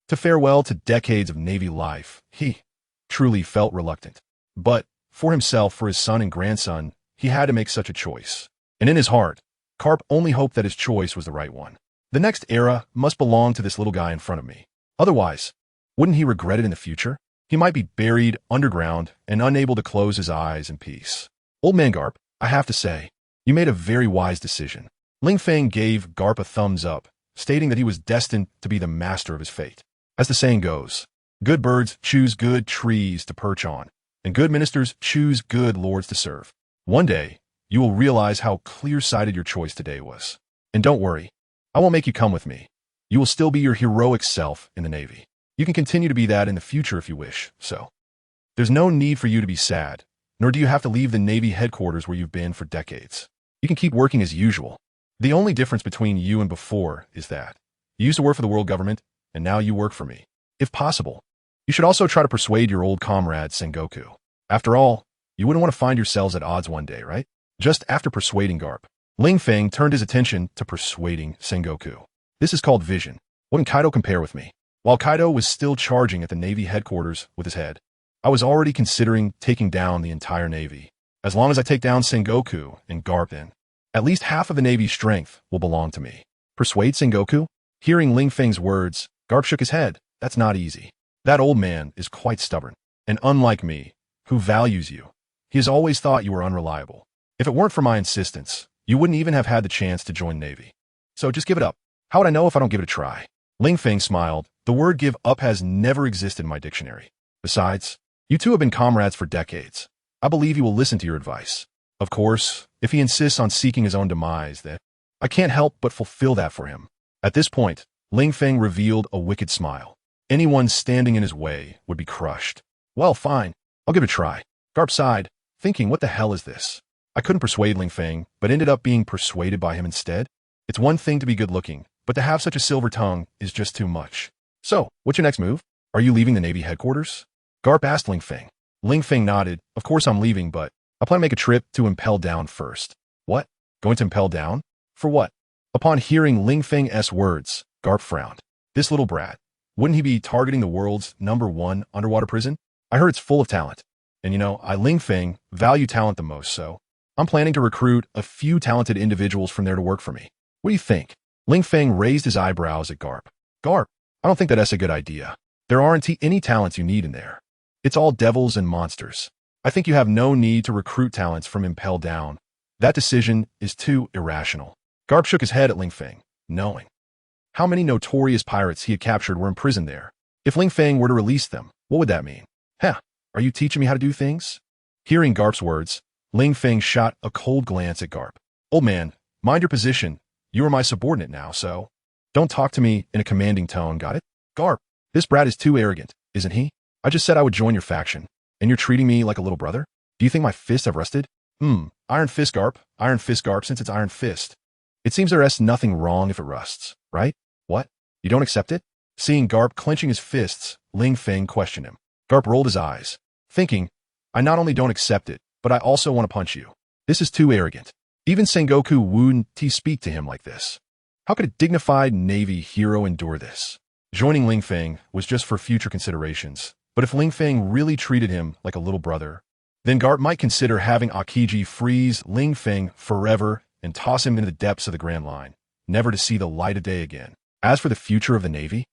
Speaker 1: to farewell to decades of Navy life. He truly felt reluctant. But for himself, for his son and grandson, he had to make such a choice. And in his heart, Carp only hoped that his choice was the right one. The next era must belong to this little guy in front of me. Otherwise, wouldn't he regret it in the future? He might be buried underground and unable to close his eyes in peace. Old man Garp, I have to say, you made a very wise decision. Ling Feng gave Garp a thumbs up, stating that he was destined to be the master of his fate. As the saying goes, good birds choose good trees to perch on, and good ministers choose good lords to serve. One day, you will realize how clear-sighted your choice today was. And don't worry, I won't make you come with me. You will still be your heroic self in the Navy. You can continue to be that in the future if you wish, so. There's no need for you to be sad, nor do you have to leave the Navy headquarters where you've been for decades. You can keep working as usual. The only difference between you and before is that you used to work for the world government, and now you work for me. If possible, you should also try to persuade your old comrade Sengoku. After all, you wouldn't want to find yourselves at odds one day, right? Just after persuading Garp, Ling Feng turned his attention to persuading Sengoku. This is called vision. What can Kaido compare with me? While Kaido was still charging at the Navy headquarters with his head, I was already considering taking down the entire Navy. As long as I take down Sengoku and Garp, then at least half of the Navy's strength will belong to me. Persuade Sengoku? Hearing Ling Feng's words, Garp shook his head. That's not easy. That old man is quite stubborn, and unlike me, who values you, he has always thought you were unreliable. If it weren't for my insistence, you wouldn't even have had the chance to join Navy. So just give it up. How would I know if I don't give it a try? Ling Feng smiled. The word give up has never existed in my dictionary. Besides, you two have been comrades for decades. I believe he will listen to your advice. Of course, if he insists on seeking his own demise, then I can't help but fulfill that for him. At this point, Ling Feng revealed a wicked smile. Anyone standing in his way would be crushed. Well, fine. I'll give it a try. Garp sighed, thinking, what the hell is this? I couldn't persuade Ling Feng, but ended up being persuaded by him instead. It's one thing to be good-looking, but to have such a silver tongue is just too much. So, what's your next move? Are you leaving the Navy headquarters? Garp asked Ling Feng. Ling Feng nodded. Of course I'm leaving, but I plan to make a trip to Impel Down first. What? Going to Impel Down? For what? Upon hearing Ling Feng's words, Garp frowned. This little brat. Wouldn't he be targeting the world's #1 underwater prison? I heard it's full of talent. And you know, I, Ling Feng, value talent the most, so I'm planning to recruit a few talented individuals from there to work for me. What do you think? Ling Feng raised his eyebrows at Garp. Garp, I don't think that's a good idea. There aren't any talents you need in there. It's all devils and monsters. I think you have no need to recruit talents from Impel Down. That decision is too irrational. Garp shook his head at Ling Feng, knowing how many notorious pirates he had captured were imprisoned there. If Ling Feng were to release them, what would that mean? Heh, are you teaching me how to do things? Hearing Garp's words, Ling Feng shot a cold glance at Garp. Old man, mind your position. You are my subordinate now, so don't talk to me in a commanding tone, got it? Garp, this brat is too arrogant, isn't he? I just said I would join your faction, and you're treating me like a little brother? Do you think my fists have rusted? Iron Fist Garp, since it's Iron Fist. It seems there's nothing wrong if it rusts, right? What? You don't accept it? Seeing Garp clenching his fists, Ling Feng questioned him. Garp rolled his eyes, thinking, I not only don't accept it, but I also want to punch you. This is too arrogant. Even Sengoku wouldn't speak to him like this. How could a dignified Navy hero endure this? Joining Ling Feng was just for future considerations, but if Ling Feng really treated him like a little brother, then Garp might consider having Akiji freeze Ling Feng forever and toss him into the depths of the Grand Line, never to see the light of day again. As for the future of the Navy,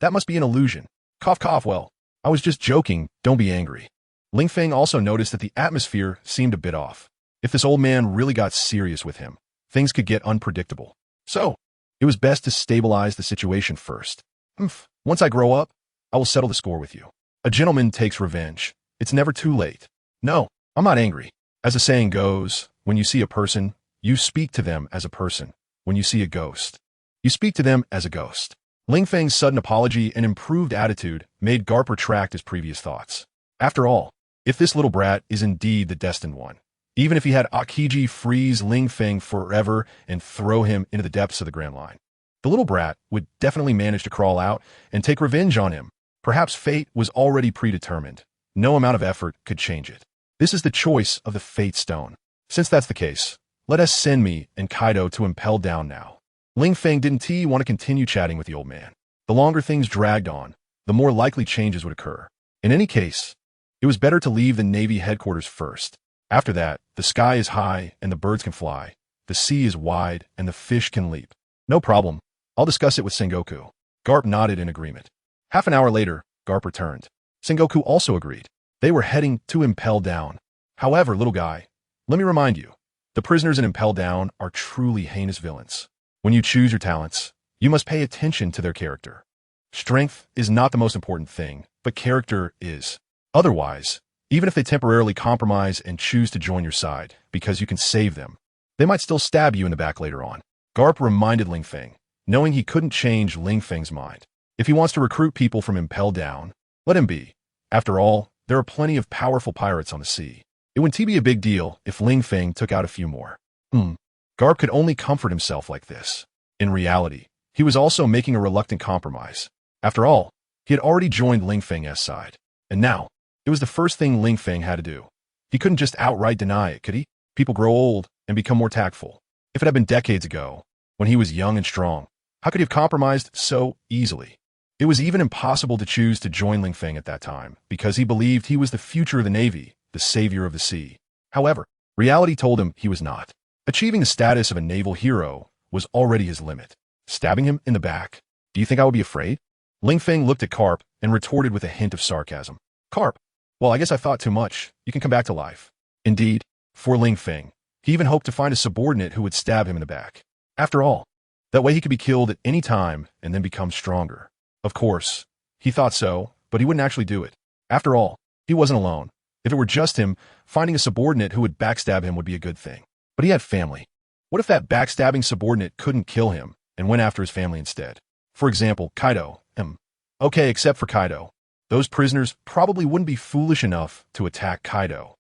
Speaker 1: that must be an illusion. Cough, cough, well, I was just joking, don't be angry. Ling Feng also noticed that the atmosphere seemed a bit off. If this old man really got serious with him, things could get unpredictable. So, it was best to stabilize the situation first. Once I grow up, I will settle the score with you. A gentleman takes revenge. It's never too late. No, I'm not angry. As the saying goes, when you see a person, you speak to them as a person. When you see a ghost, you speak to them as a ghost. Ling Feng's sudden apology and improved attitude made Garp retract his previous thoughts. After all, if this little brat is indeed the destined one, even if he had Akiji freeze Ling Feng forever and throw him into the depths of the Grand Line, the little brat would definitely manage to crawl out and take revenge on him. Perhaps fate was already predetermined. No amount of effort could change it. This is the choice of the Fate Stone. Since that's the case, let us send me and Kaido to impel down now. Ling Feng didn't want to continue chatting with the old man. The longer things dragged on, the more likely changes would occur. In any case, it was better to leave the Navy headquarters first. After that, the sky is high and the birds can fly. The sea is wide and the fish can leap. No problem. I'll discuss it with Sengoku. Garp nodded in agreement. Half an hour later, Garp returned. Sengoku also agreed. They were heading to impel down. However, little guy, let me remind you, the prisoners in Impel Down are truly heinous villains. When you choose your talents, you must pay attention to their character. Strength is not the most important thing, but character is. Otherwise, even if they temporarily compromise and choose to join your side because you can save them, they might still stab you in the back later on. Garp reminded Ling Feng, knowing he couldn't change Ling Feng's mind. If he wants to recruit people from Impel Down, let him be. After all, there are plenty of powerful pirates on the sea. It wouldn't be a big deal if Ling Feng took out a few more. Garp could only comfort himself like this. In reality, he was also making a reluctant compromise. After all, he had already joined Ling Feng's side. And now, it was the first thing Ling Feng had to do. He couldn't just outright deny it, could he? People grow old and become more tactful. If it had been decades ago, when he was young and strong, how could he have compromised so easily? It was even impossible to choose to join Ling Feng at that time, because he believed he was the future of the Navy, the savior of the sea. However, reality told him he was not. Achieving the status of a naval hero was already his limit. Stabbing him in the back? Do you think I would be afraid? Ling Feng looked at Garp and retorted with a hint of sarcasm. Garp, well, I guess I thought too much. You can come back to life. Indeed, for Ling Feng, he even hoped to find a subordinate who would stab him in the back. After all, that way he could be killed at any time and then become stronger. Of course, he thought so, but he wouldn't actually do it. After all, he wasn't alone. If it were just him, finding a subordinate who would backstab him would be a good thing. But he had family. What if that backstabbing subordinate couldn't kill him and went after his family instead? For example, Kaido. Okay, except for Kaido. Those prisoners probably wouldn't be foolish enough to attack Kaido.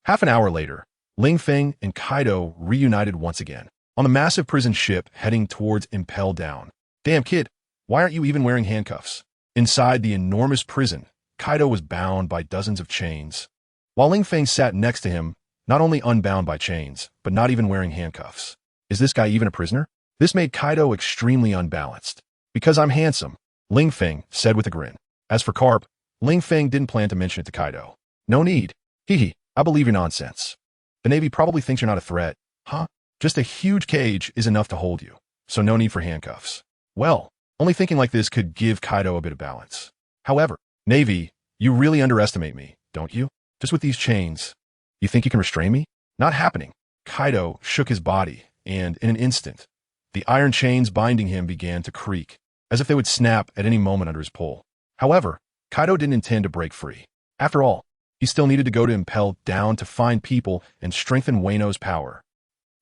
Speaker 1: Half an hour later, Ling Feng and Kaido reunited once again on the massive prison ship heading towards Impel Down. Damn kid, why aren't you even wearing handcuffs? Inside the enormous prison, Kaido was bound by dozens of chains, while Ling Feng sat next to him, not only unbound by chains, but not even wearing handcuffs. Is this guy even a prisoner? This made Kaido extremely unbalanced. Because I'm handsome, Ling Feng said with a grin. As for Garp, Ling Feng didn't plan to mention it to Kaido. No need. Hee, I believe your nonsense. The Navy probably thinks you're not a threat. Huh? Just a huge cage is enough to hold you, so no need for handcuffs. Well, only thinking like this could give Kaido a bit of balance. However, Navy, you really underestimate me, don't you? Just with these chains. You think you can restrain me? Not happening. Kaido shook his body, and in an instant, the iron chains binding him began to creak, as if they would snap at any moment under his pull. However, Kaido didn't intend to break free. After all, he still needed to go to Impel Down to find people and strengthen Wano's power.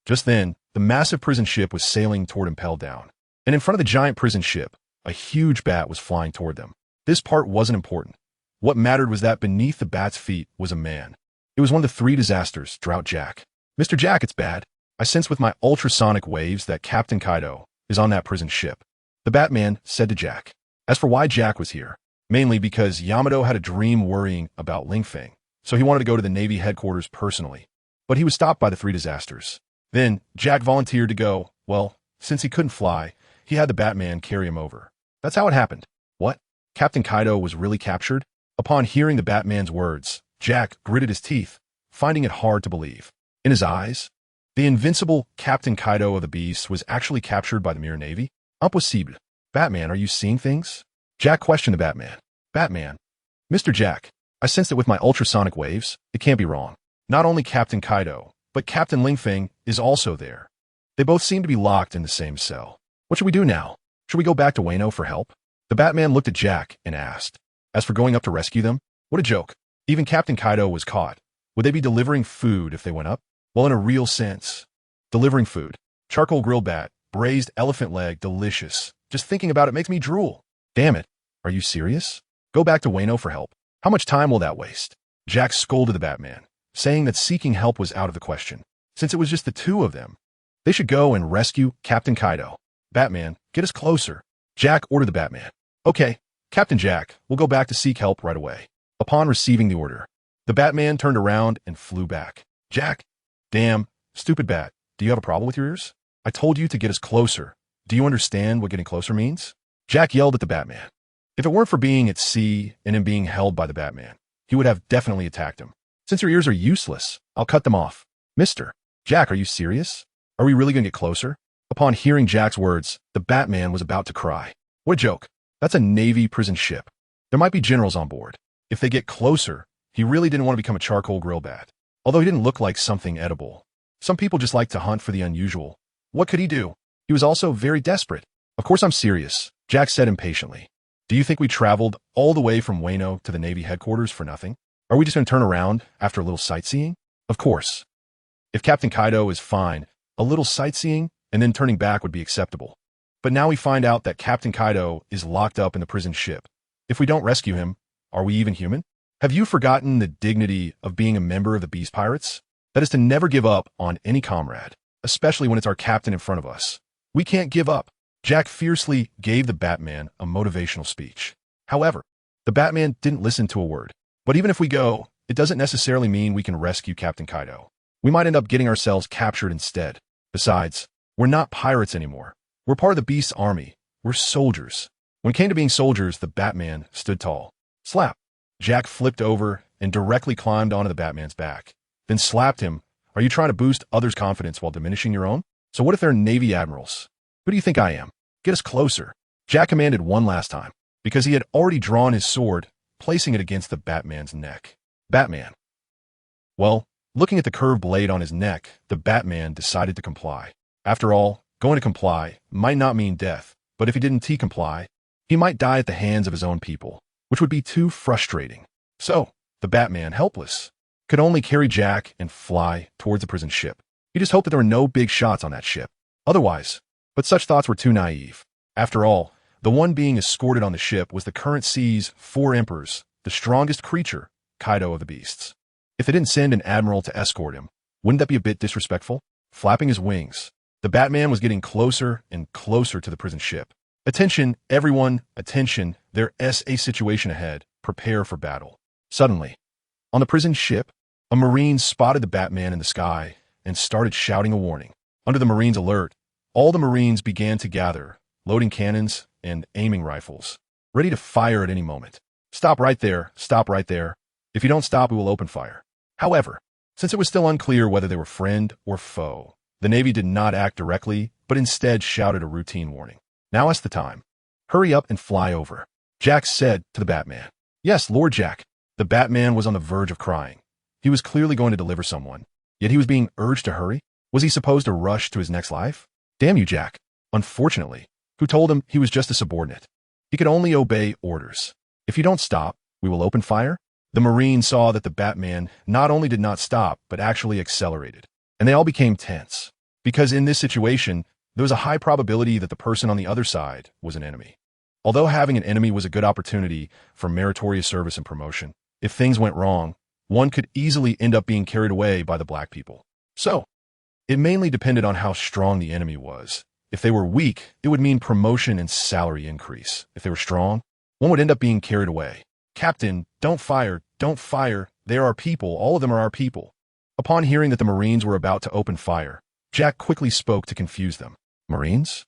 Speaker 1: Just then, the massive prison ship was sailing toward Impel Down, and in front of the giant prison ship, a huge bat was flying toward them. This part wasn't important. What mattered was that beneath the bat's feet was a man. It was one of the three disasters, Drought Jack. Mr. Jack, it's bad. I sense with my ultrasonic waves that Captain Kaido is on that prison ship. The Batman said to Jack. As for why Jack was here, mainly because Yamato had a dream worrying about Ling Feng, so he wanted to go to the Navy headquarters personally. But he was stopped by the three disasters. Then, Jack volunteered to go. Well, since he couldn't fly, he had the Batman carry him over. That's how it happened. What? Captain Kaido was really captured? Upon hearing the Batman's words, Jack gritted his teeth, finding it hard to believe. In his eyes, the invincible Captain Kaido of the Beasts was actually captured by the Mirror Navy? Impossible. Batman, are you seeing things? Jack questioned the Batman. Batman. Mr. Jack, I sense that with my ultrasonic waves, it can't be wrong. Not only Captain Kaido, but Captain Ling Feng is also there. They both seem to be locked in the same cell. What should we do now? Should we go back to Wano for help? The Batman looked at Jack and asked. As for going up to rescue them, what a joke. Even Captain Kaido was caught. Would they be delivering food if they went up? Well, in a real sense. Delivering food. Charcoal grilled bat, braised elephant leg, delicious. Just thinking about it makes me drool. Damn it. Are you serious? Go back to Wano for help. How much time will that waste? Jack scolded the Batman, saying that seeking help was out of the question. Since it was just the two of them, they should go and rescue Captain Kaido. Batman, get us closer. Jack ordered the Batman. Okay, Captain Jack, we'll go back to seek help right away. Upon receiving the order, the Batman turned around and flew back. Jack, damn, stupid bat, do you have a problem with your ears? I told you to get us closer. Do you understand what getting closer means? Jack yelled at the Batman. If it weren't for being at sea and him being held by the Batman, he would have definitely attacked him. Since your ears are useless, I'll cut them off. Mister, Jack, are you serious? Are we really going to get closer? Upon hearing Jack's words, the Batman was about to cry. What a joke. That's a Navy prison ship. There might be generals on board. If they get closer, he really didn't want to become a charcoal grill bat. Although he didn't look like something edible. Some people just like to hunt for the unusual. What could he do? He was also very desperate. Of course I'm serious, Jack said impatiently. Do you think we traveled all the way from Wano to the Navy headquarters for nothing? Are we just going to turn around after a little sightseeing? Of course. If Captain Kaido is fine, a little sightseeing and then turning back would be acceptable. But now we find out that Captain Kaido is locked up in the prison ship. If we don't rescue him, are we even human? Have you forgotten the dignity of being a member of the Beast Pirates? That is to never give up on any comrade, especially when it's our captain in front of us. We can't give up. Jack fiercely gave the Batman a motivational speech. However, the Batman didn't listen to a word. But even if we go, it doesn't necessarily mean we can rescue Captain Kaido. We might end up getting ourselves captured instead. Besides, we're not pirates anymore. We're part of the Beast's army. We're soldiers. When it came to being soldiers, the Batman stood tall. Slap. Jack flipped over and directly climbed onto the Batman's back. Then slapped him. Are you trying to boost others' confidence while diminishing your own? So what if they're Navy admirals? Who do you think I am? Get us closer. Jack commanded one last time, because he had already drawn his sword, placing it against the Batman's neck. Batman. Well, looking at the curved blade on his neck, the Batman decided to comply. After all, going to comply might not mean death, but if he didn't comply, he might die at the hands of his own people, which would be too frustrating. So, the Batman, helpless, could only carry Jack and fly towards the prison ship. He just hoped that there were no big shots on that ship. Otherwise, but such thoughts were too naive. After all, the one being escorted on the ship was the current sea's 4 emperors, the strongest creature, Kaido of the Beasts. If they didn't send an admiral to escort him, wouldn't that be a bit disrespectful? Flapping his wings, the Batman was getting closer and closer to the prison ship. Attention, everyone, attention, there is a situation ahead. Prepare for battle. Suddenly, on the prison ship, a Marine spotted the Batman in the sky and started shouting a warning. Under the Marine's alert, all the Marines began to gather, loading cannons and aiming rifles, ready to fire at any moment. Stop right there, stop right there. If you don't stop, we will open fire. However, since it was still unclear whether they were friend or foe, the Navy did not act directly, but instead shouted a routine warning. Now is the time. Hurry up and fly over, Jack said to the Batman. Yes, Lord Jack. The Batman was on the verge of crying. He was clearly going to deliver someone, yet he was being urged to hurry. Was he supposed to rush to his next life? Damn you, Jack. Unfortunately, who told him he was just a subordinate? He could only obey orders. If you don't stop, we will open fire. The Marine saw that the Batman not only did not stop, but actually accelerated. And they all became tense. Because in this situation, there was a high probability that the person on the other side was an enemy. Although having an enemy was a good opportunity for meritorious service and promotion, if things went wrong, one could easily end up being carried away by the black people. So, it mainly depended on how strong the enemy was. If they were weak, it would mean promotion and salary increase. If they were strong, one would end up being carried away. Captain, don't fire, they are our people, all of them are our people. Upon hearing that the Marines were about to open fire, Jack quickly spoke to confuse them. Marines?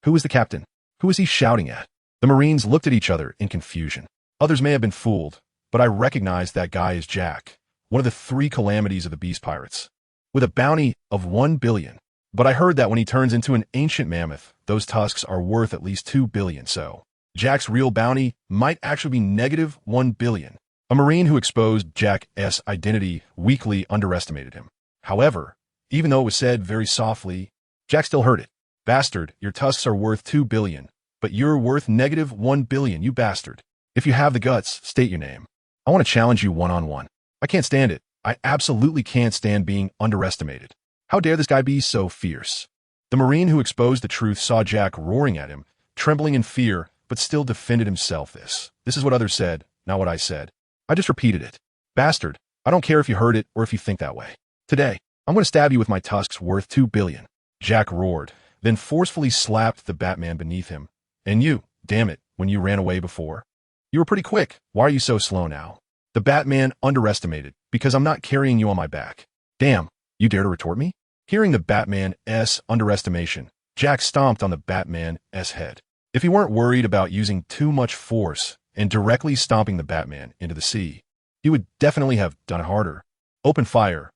Speaker 1: Who is the captain? Who is he shouting at? The Marines looked at each other in confusion. Others may have been fooled, but I recognized that guy as Jack, one of the 3 calamities of the Beast Pirates, with a bounty of 1 billion. But I heard that when he turns into an ancient mammoth, those tusks are worth at least 2 billion, so Jack's real bounty might actually be negative 1 billion. A Marine who exposed Jack's identity weakly underestimated him. However, even though it was said very softly, Jack still heard it. Bastard, your tusks are worth 2 billion, but you're worth negative 1 billion, you bastard. If you have the guts, state your name. I want to challenge you one-on-one. I can't stand it. I absolutely can't stand being underestimated. How dare this guy be so fierce? The Marine who exposed the truth saw Jack roaring at him, trembling in fear, but still defended himself. This is what others said, not what I said. I just repeated it. Bastard, I don't care if you heard it or if you think that way. Today, I'm going to stab you with my tusks worth 2 billion. Jack roared, then forcefully slapped the Batman beneath him. And you, damn it, when you ran away before. You were pretty quick. Why are you so slow now? The Batman underestimated, because I'm not carrying you on my back. Damn, you dare to retort me? Hearing the Batman's underestimation, Jack stomped on the Batman's head. If he weren't worried about using too much force and directly stomping the Batman into the sea, he would definitely have done it harder. Open fire,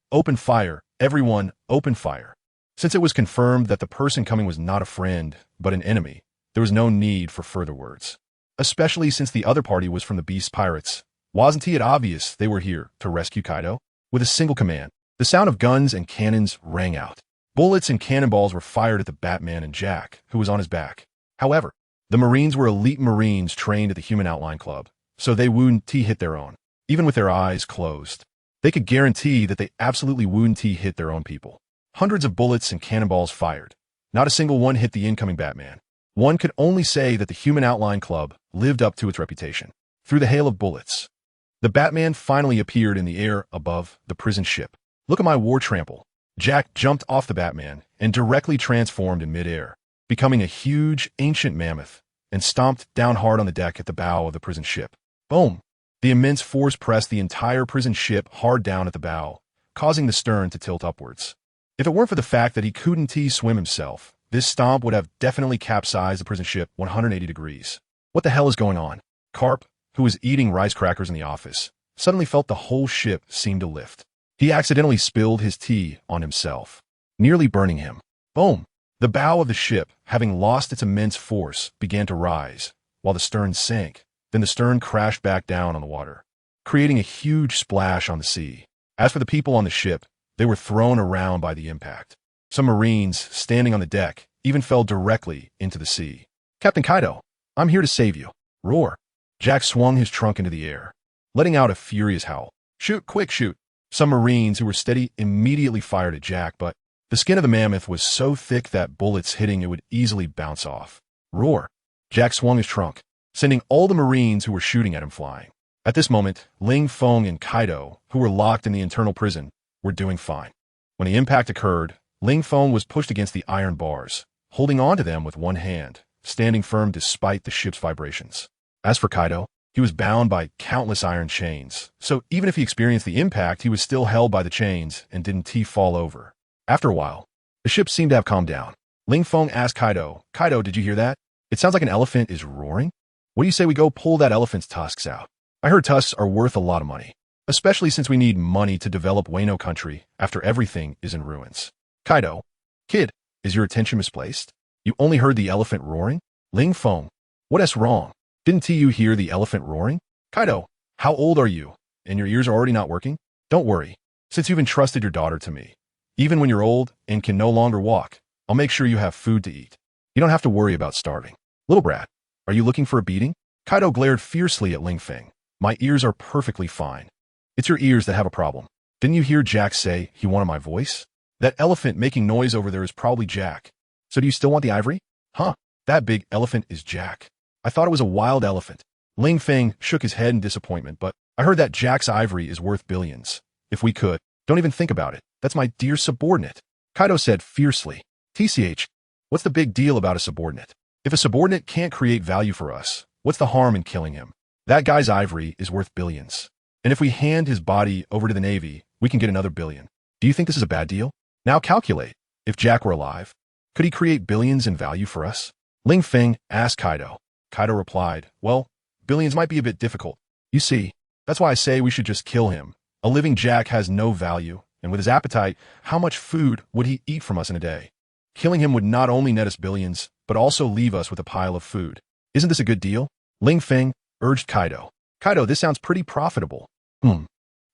Speaker 1: everyone, open fire. Since it was confirmed that the person coming was not a friend, but an enemy, there was no need for further words. Especially since the other party was from the Beast Pirates. Wasn't it obvious they were here to rescue Kaido? With a single command, the sound of guns and cannons rang out. Bullets and cannonballs were fired at the Batman and Jack, who was on his back. However, the Marines were elite Marines trained at the Human Outline Club, so they wouldn't hit their own, even with their eyes closed. They could guarantee that they absolutely wouldn't hit their own people. Hundreds of bullets and cannonballs fired. Not a single one hit the incoming Batman. One could only say that the Human Outline Club lived up to its reputation. Through the hail of bullets, the Batman finally appeared in the air above the prison ship. Look at my war trample. Jack jumped off the Batman and directly transformed in midair, becoming a huge, ancient mammoth, and stomped down hard on the deck at the bow of the prison ship. Boom! The immense force pressed the entire prison ship hard down at the bow, causing the stern to tilt upwards. If it weren't for the fact that he couldn't swim himself, this stomp would have definitely capsized the prison ship 180 degrees. What the hell is going on? Carp, who was eating rice crackers in the office, suddenly felt the whole ship seem to lift. He accidentally spilled his tea on himself, nearly burning him. Boom! The bow of the ship, having lost its immense force, began to rise, while the stern sank. Then the stern crashed back down on the water, creating a huge splash on the sea. As for the people on the ship, they were thrown around by the impact. Some Marines, standing on the deck, even fell directly into the sea. Captain Kaido, I'm here to save you. Roar. Jack swung his trunk into the air, letting out a furious howl. Shoot, quick, shoot. Some Marines who were steady immediately fired at Jack, but the skin of the mammoth was so thick that bullets hitting it would easily bounce off. Roar. Jack swung his trunk, sending all the Marines who were shooting at him flying. At this moment, Ling, Feng, and Kaido, who were locked in the internal prison, were doing fine. When the impact occurred, Ling Feng was pushed against the iron bars, holding on to them with one hand, standing firm despite the ship's vibrations. As for Kaido, he was bound by countless iron chains, so even if he experienced the impact, he was still held by the chains and didn't fall over. After a while, the ship seemed to have calmed down. Ling Feng asked Kaido, Kaido, did you hear that? It sounds like an elephant is roaring. What do you say we go pull that elephant's tusks out? I heard tusks are worth a lot of money, especially since we need money to develop Wano country after everything is in ruins. Kaido, kid, is your attention misplaced? You only heard the elephant roaring? Ling Feng, what's wrong? Didn't you hear the elephant roaring? Kaido, how old are you? And your ears are already not working? Don't worry, since you've entrusted your daughter to me. Even when you're old and can no longer walk, I'll make sure you have food to eat. You don't have to worry about starving. Little brat, are you looking for a beating? Kaido glared fiercely at Ling Feng. My ears are perfectly fine. It's your ears that have a problem. Didn't you hear Jack say he wanted my voice? That elephant making noise over there is probably Jack. So do you still want the ivory? Huh, that big elephant is Jack. I thought it was a wild elephant. Ling Feng shook his head in disappointment, but I heard that Jack's ivory is worth billions. If we could, don't even think about it. That's my dear subordinate. Kaido said fiercely. TCH, what's the big deal about a subordinate? If a subordinate can't create value for us, what's the harm in killing him? That guy's ivory is worth billions. And if we hand his body over to the Navy, we can get another billion. Do you think this is a bad deal? Now calculate. If Jack were alive, could he create billions in value for us? Ling Feng asked Kaido. Kaido replied, well, billions might be a bit difficult. You see, that's why I say we should just kill him. A living Jack has no value, and with his appetite, how much food would he eat from us in a day? Killing him would not only net us billions, but also leave us with a pile of food. Isn't this a good deal? Ling Feng urged Kaido. Kaido, this sounds pretty profitable.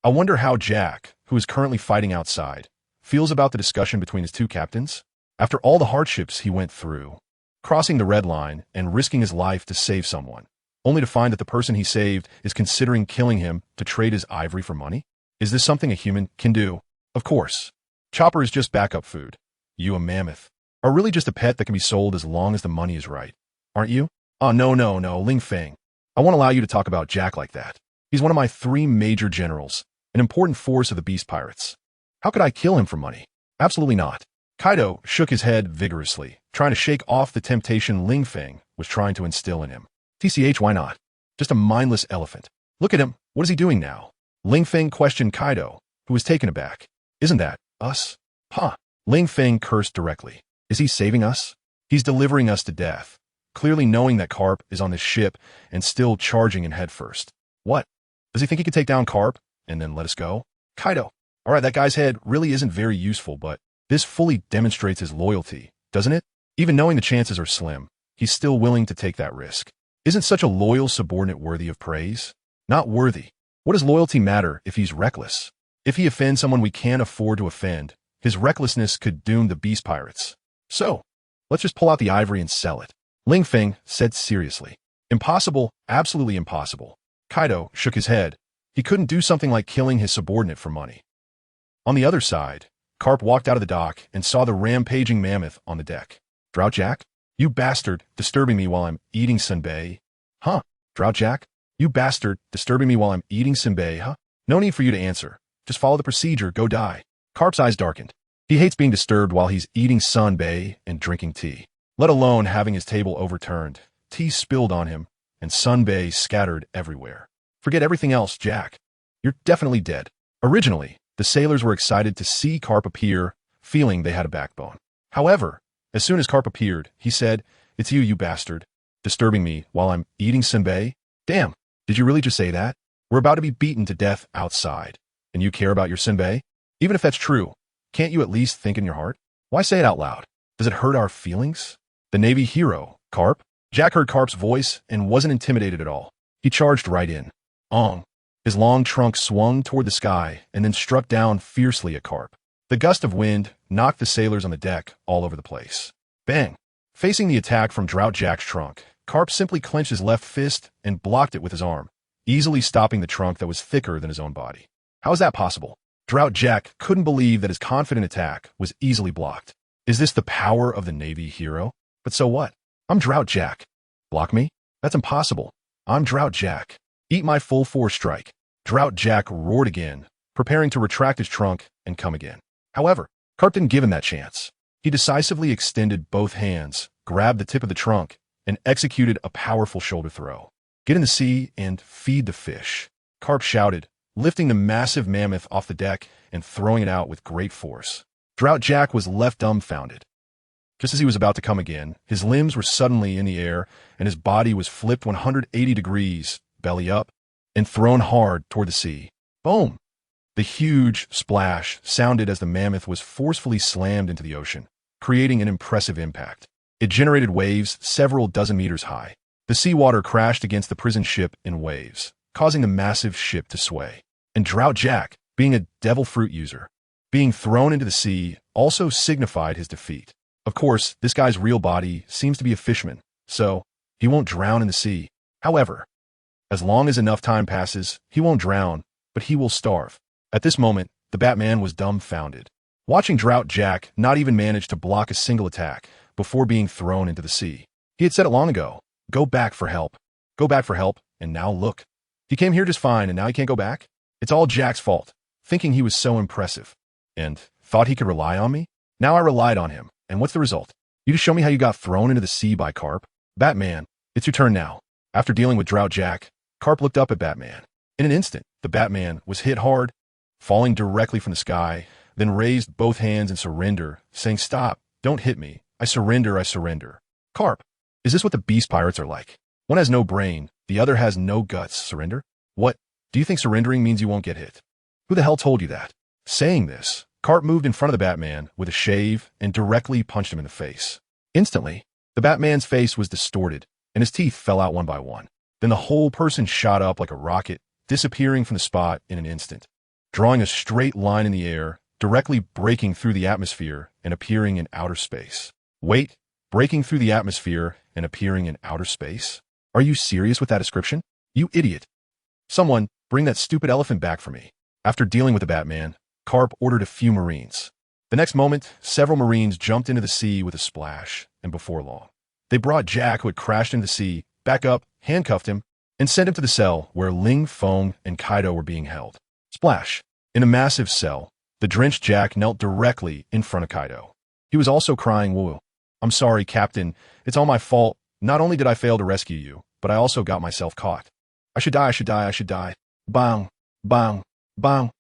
Speaker 1: I wonder how Jack, who is currently fighting outside, feels about the discussion between his two captains. After all the hardships he went through, crossing the red line and risking his life to save someone, only to find that the person he saved is considering killing him to trade his ivory for money? Is this something a human can do? Of course. Chopper is just backup food. You, a mammoth, are really just a pet that can be sold as long as the money is right. Aren't you? Oh, no, Ling Feng. I won't allow you to talk about Jack like that. He's one of my 3 major generals, an important force of the Beast Pirates. How could I kill him for money? Absolutely not. Kaido shook his head vigorously, trying to shake off the temptation Ling Feng was trying to instill in him. TCH, why not? Just a mindless elephant. Look at him. What is he doing now? Ling Feng questioned Kaido, who was taken aback. Isn't that us? Huh. Ling Feng cursed directly. Is he saving us? He's delivering us to death, clearly knowing that Carp is on this ship and still charging in headfirst. What? Does he think he could take down Carp and then let us go? Kaido. All right, that guy's head really isn't very useful, but this fully demonstrates his loyalty, doesn't it? Even knowing the chances are slim, he's still willing to take that risk. Isn't such a loyal subordinate worthy of praise? Not worthy. What does loyalty matter if he's reckless? If he offends someone we can't afford to offend, his recklessness could doom the Beast Pirates. So, let's just pull out the ivory and sell it. Ling Feng said seriously. Impossible, absolutely impossible. Kaido shook his head. He couldn't do something like killing his subordinate for money. On the other side, Carp walked out of the dock and saw the rampaging mammoth on the deck. Drought Jack? You bastard, disturbing me while I'm eating senbei. Huh? Drought Jack? You bastard, disturbing me while I'm eating senbei, huh? No need for you to answer. Just follow the procedure, go die. Carp's eyes darkened. He hates being disturbed while he's eating senbei and drinking tea, let alone having his table overturned. Tea spilled on him, and senbei scattered everywhere. Forget everything else, Jack. You're definitely dead. Originally, the sailors were excited to see Carp appear, feeling they had a backbone. However, as soon as Carp appeared, he said, "It's you, you bastard, disturbing me while I'm eating senbei? Damn, did you really just say that? We're about to be beaten to death outside, and you care about your senbei? Even if that's true, can't you at least think in your heart? Why say it out loud? Does it hurt our feelings?" The Navy hero, Carp. Jack heard Carp's voice and wasn't intimidated at all. He charged right in. Ong. His long trunk swung toward the sky and then struck down fiercely at Carp. The gust of wind knocked the sailors on the deck all over the place. Bang! Facing the attack from Drought Jack's trunk, Carp simply clenched his left fist and blocked it with his arm, easily stopping the trunk that was thicker than his own body. How is that possible? Drought Jack couldn't believe that his confident attack was easily blocked. Is this the power of the Navy hero? But so what? I'm Drought Jack. Block me? That's impossible. I'm Drought Jack. Eat my full force strike. Drought Jack roared again, preparing to retract his trunk and come again. However, Carp didn't give him that chance. He decisively extended both hands, grabbed the tip of the trunk, and executed a powerful shoulder throw. Get in the sea and feed the fish. Carp shouted, lifting the massive mammoth off the deck and throwing it out with great force. Drought Jack was left dumbfounded. Just as he was about to come again, his limbs were suddenly in the air and his body was flipped 180 degrees, belly up, and thrown hard toward the sea. Boom! The huge splash sounded as the mammoth was forcefully slammed into the ocean, creating an impressive impact. It generated waves several dozen meters high. The seawater crashed against the prison ship in waves, causing the massive ship to sway. And Drought Jack, being a devil fruit user, being thrown into the sea also signified his defeat. Of course, this guy's real body seems to be a fisherman, so he won't drown in the sea. However, as long as enough time passes, he won't drown, but he will starve. At this moment, the Batman was dumbfounded, watching Drought Jack not even manage to block a single attack before being thrown into the sea. He had said it long ago, go back for help. Go back for help, and now look. He came here just fine, and now he can't go back? It's all Jack's fault, thinking he was so impressive. And thought he could rely on me? Now I relied on him, and what's the result? You just show me how you got thrown into the sea by Carp? Batman, it's your turn now. After dealing with Drought Jack, Carp looked up at Batman. In an instant, the Batman was hit hard, falling directly from the sky, then raised both hands in surrender, saying, "Stop, don't hit me. I surrender, I surrender." Carp, is this what the Beast Pirates are like? One has no brain, the other has no guts. Surrender? What? Do you think surrendering means you won't get hit? Who the hell told you that? Saying this, Carp moved in front of the Batman with a shave and directly punched him in the face. Instantly, the Batman's face was distorted, and his teeth fell out one by one. Then the whole person shot up like a rocket, disappearing from the spot in an instant, drawing a straight line in the air, directly breaking through the atmosphere and appearing in outer space. Wait, breaking through the atmosphere and appearing in outer space? Are you serious with that description? You idiot. Someone, bring that stupid elephant back for me. After dealing with the Batman, Carp ordered a few Marines. The next moment, several Marines jumped into the sea with a splash, and before long, they brought Jack, who had crashed into the sea, back up, handcuffed him, and sent him to the cell where Ling, Feng, and Kaido were being held. Splash. In a massive cell, the drenched Jack knelt directly in front of Kaido. He was also crying, "Woo. I'm sorry, Captain. It's all my fault. Not only did I fail to rescue you, but I also got myself caught. I should die, I should die, I should die. Bang, bang, bang."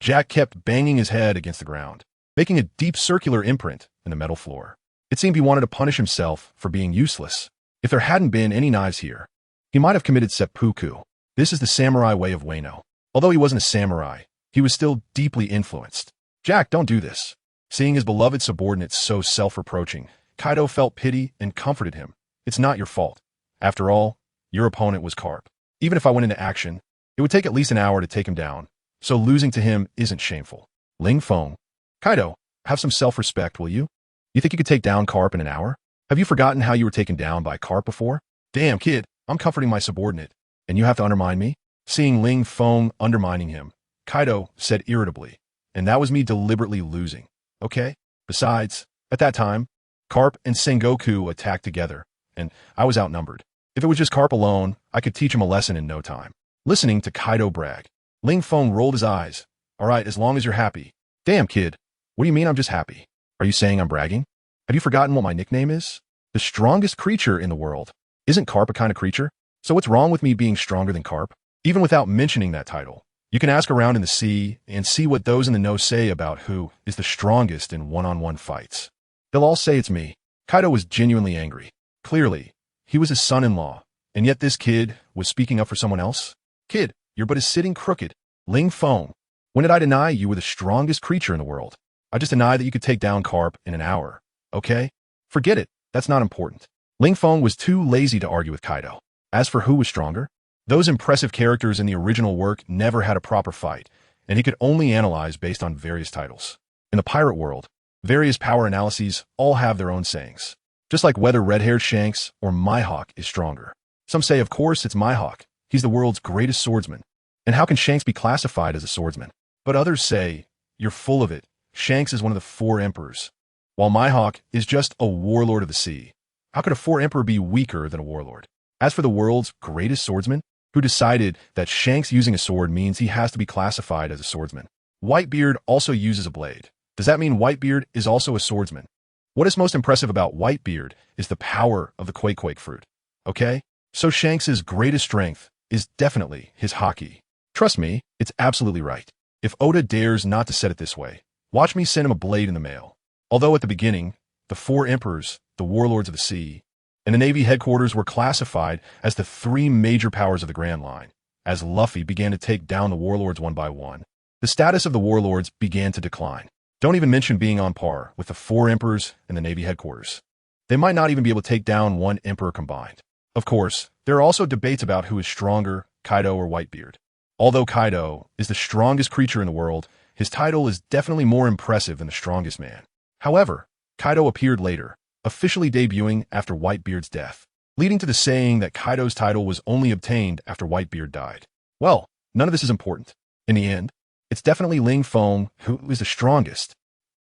Speaker 1: Jack kept banging his head against the ground, making a deep circular imprint in the metal floor. It seemed he wanted to punish himself for being useless. If there hadn't been any knives here, he might have committed seppuku. This is the samurai way of Wano. Although he wasn't a samurai, he was still deeply influenced. "Jack, don't do this." Seeing his beloved subordinate so self-reproaching, Kaido felt pity and comforted him. "It's not your fault. After all, your opponent was Carp. Even if I went into action, it would take at least an hour to take him down, so losing to him isn't shameful." Ling Feng. "Kaido, have some self-respect, will you? You think you could take down Carp in an hour? Have you forgotten how you were taken down by Carp before?" "Damn, kid, I'm comforting my subordinate, and you have to undermine me?" Seeing Ling Feng undermining him, Kaido said irritably, "And that was me deliberately losing, okay? Besides, at that time, Carp and Sengoku attacked together, and I was outnumbered. If it was just Carp alone, I could teach him a lesson in no time." Listening to Kaido brag, Ling Feng rolled his eyes. "All right, as long as you're happy." "Damn, kid. What do you mean I'm just happy? Are you saying I'm bragging? Have you forgotten what my nickname is? The strongest creature in the world. Isn't Carp a kind of creature? So what's wrong with me being stronger than Carp?" Even without mentioning that title, you can ask around in the sea and see what those in the know say about who is the strongest in one-on-one fights. They'll all say it's me. Kaido was genuinely angry. Clearly, he was his son-in-law, and yet this kid was speaking up for someone else? "Kid, your butt is sitting crooked." Ling Feng. "When did I deny you were the strongest creature in the world? I just denied that you could take down Carp in an hour, okay? Forget it. That's not important." Ling Feng was too lazy to argue with Kaido. As for who was stronger, those impressive characters in the original work never had a proper fight, and he could only analyze based on various titles. In the pirate world, various power analyses all have their own sayings, just like whether red-haired Shanks or Mihawk is stronger. Some say, of course, it's Mihawk. He's the world's greatest swordsman. And how can Shanks be classified as a swordsman? But others say, you're full of it. Shanks is one of the 4 emperors, while Mihawk is just a warlord of the sea. How could a 4 emperor be weaker than a warlord? As for the world's greatest swordsman, who decided that Shanks using a sword means he has to be classified as a swordsman? Whitebeard also uses a blade. Does that mean Whitebeard is also a swordsman? What is most impressive about Whitebeard is the power of the Quake fruit. Okay? So Shanks' greatest strength is definitely his haki. Trust me, it's absolutely right. If Oda dares not to set it this way, watch me send him a blade in the mail. Although at the beginning, the 4 emperors, the warlords of the sea, and the Navy headquarters were classified as the 3 major powers of the Grand Line. As Luffy began to take down the warlords one by one, the status of the warlords began to decline. Don't even mention being on par with the 4 emperors and the Navy headquarters. They might not even be able to take down 1 emperor combined. Of course, there are also debates about who is stronger, Kaido or Whitebeard. Although Kaido is the strongest creature in the world, his title is definitely more impressive than the strongest man. However, Kaido appeared later, officially debuting after Whitebeard's death, leading to the saying that Kaido's title was only obtained after Whitebeard died. Well, none of this is important. In the end, it's definitely Ling Feng who is the strongest.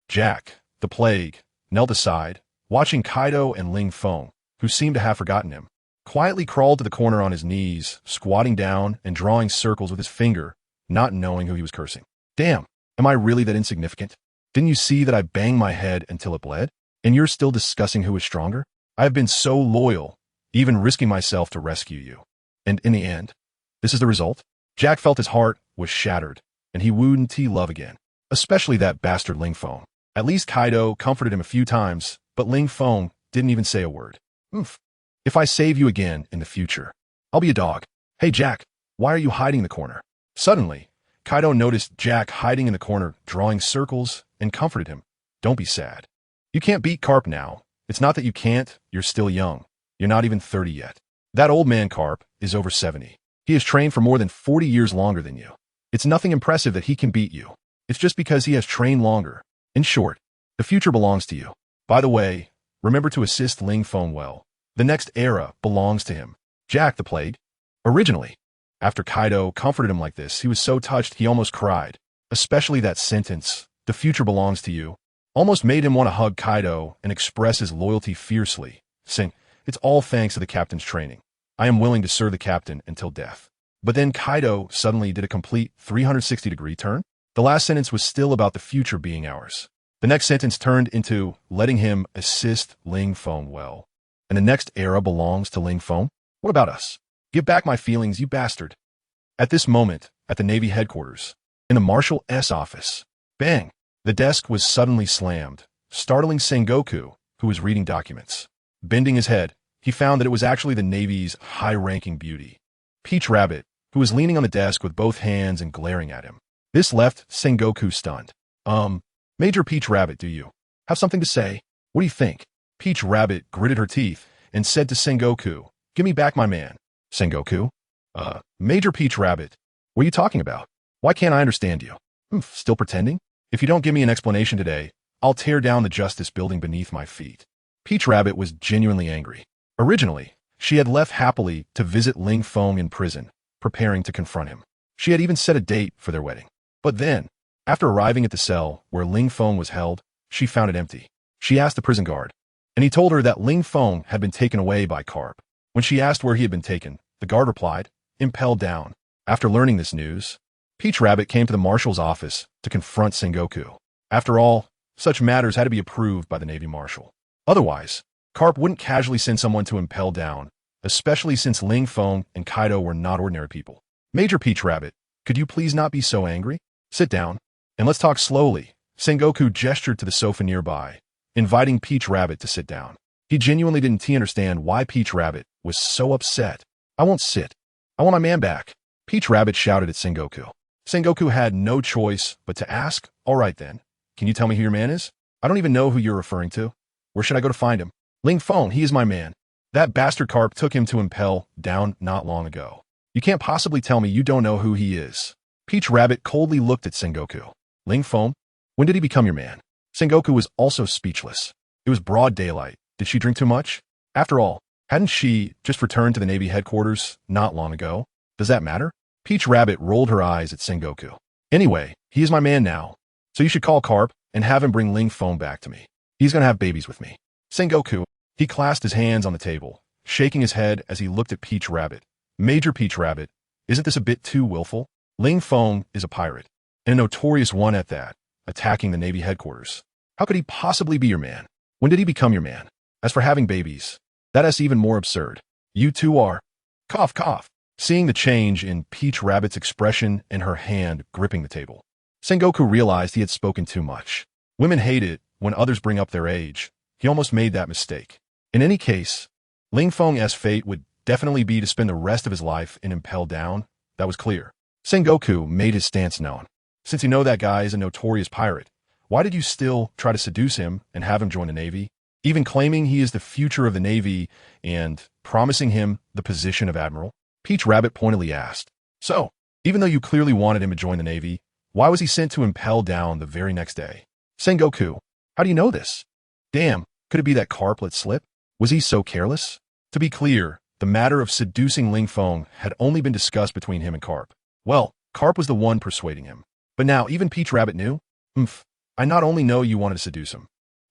Speaker 1: Jack, the plague, knelt aside, watching Kaido and Ling Feng, who seemed to have forgotten him, quietly crawled to the corner on his knees, squatting down and drawing circles with his finger, not knowing who he was cursing. Damn, am I really that insignificant? Didn't you see that I banged my head until it bled? And you're still discussing who is stronger? I have been so loyal, even risking myself to rescue you. And in the end, this is the result? Jack felt his heart was shattered, and he wouldn't love again, especially that bastard Ling Feng. At least Kaido comforted him a few times, but Ling Feng didn't even say a word. Oof. If I save you again in the future, I'll be a dog. Hey Jack, why are you hiding in the corner? Suddenly, Kaido noticed Jack hiding in the corner, drawing circles, and comforted him. Don't be sad. You can't beat Carp now. It's not that you can't, you're still young. You're not even 30 yet. That old man Carp is over 70. He has trained for more than 40 years longer than you. It's nothing impressive that he can beat you. It's just because he has trained longer. In short, the future belongs to you. By the way, remember to assist Ling Feng well. The next era belongs to him. Jack the Plague? Originally. After Kaido comforted him like this, he was so touched he almost cried. Especially that sentence, "The future belongs to you," almost made him want to hug Kaido and express his loyalty fiercely, saying, "It's all thanks to the captain's training. I am willing to serve the captain until death." But then Kaido suddenly did a complete 360-degree turn. The last sentence was still about the future being ours. The next sentence turned into letting him assist Ling Feng well. And the next era belongs to Ling Feng? What about us? Give back my feelings, you bastard. At this moment, at the Navy headquarters, in the Marshal S office, bang! The desk was suddenly slammed, startling Sengoku, who was reading documents. Bending his head, he found that it was actually the Navy's high-ranking beauty, Peach Rabbit, who was leaning on the desk with both hands and glaring at him. This left Sengoku stunned. Major Peach Rabbit, do you have something to say? What do you think? Peach Rabbit gritted her teeth and said to Sengoku, "Give me back my man." Sengoku? Major Peach Rabbit, what are you talking about? Why can't I understand you? Still pretending? If you don't give me an explanation today, I'll tear down the Justice Building beneath my feet. Peach Rabbit was genuinely angry. Originally, she had left happily to visit Ling Feng in prison, preparing to confront him. She had even set a date for their wedding. But then, after arriving at the cell where Ling Feng was held, she found it empty. She asked the prison guard, and he told her that Ling Feng had been taken away by Carp. When she asked where he had been taken, the guard replied, "Impelled down." After learning this news, Peach Rabbit came to the marshal's office to confront Sengoku. After all, such matters had to be approved by the Navy Marshal. Otherwise, Carp wouldn't casually send someone to impel down, especially since Ling Feng and Kaido were not ordinary people. "Major Peach Rabbit, could you please not be so angry? Sit down, and let's talk slowly." Sengoku gestured to the sofa nearby, inviting Peach Rabbit to sit down. He genuinely didn't understand why Peach Rabbit was so upset. "I won't sit. I want my man back," Peach Rabbit shouted at Sengoku. Sengoku had no choice but to ask, "All right then, can you tell me who your man is? I don't even know who you're referring to. Where should I go to find him?" "Ling Feng, he is my man. That bastard Carp took him to impel down not long ago. You can't possibly tell me you don't know who he is." Peach Rabbit coldly looked at Sengoku. "Ling Feng? When did he become your man?" Sengoku was also speechless. It was broad daylight. Did she drink too much? After all, hadn't she just returned to the Navy headquarters not long ago? Does that matter? Peach Rabbit rolled her eyes at Sengoku. "Anyway, he is my man now, so you should call Carp and have him bring Ling Feng back to me. He's gonna have babies with me." Sengoku, he clasped his hands on the table, shaking his head as he looked at Peach Rabbit. "Major Peach Rabbit, isn't this a bit too willful? Ling Feng is a pirate, and a notorious one at that, attacking the Navy headquarters. How could he possibly be your man? When did he become your man? As for having babies, that is even more absurd. You two are..." Cough, cough. Seeing the change in Peach Rabbit's expression and her hand gripping the table, Sengoku realized he had spoken too much. Women hate it when others bring up their age. He almost made that mistake. In any case, Ling Feng's fate would definitely be to spend the rest of his life in Impel Down. That was clear. Sengoku made his stance known. "Since you know that guy is a notorious pirate, why did you still try to seduce him and have him join the Navy, even claiming he is the future of the Navy and promising him the position of admiral?" Peach Rabbit pointedly asked. "So, even though you clearly wanted him to join the Navy, why was he sent to Impel Down the very next day?" "Sengoku, how do you know this? Damn, could it be that Carp let slip? Was he so careless?" To be clear, the matter of seducing Ling Feng had only been discussed between him and Carp. Well, Carp was the one persuading him. But now even Peach Rabbit knew? I not only know you wanted to seduce him,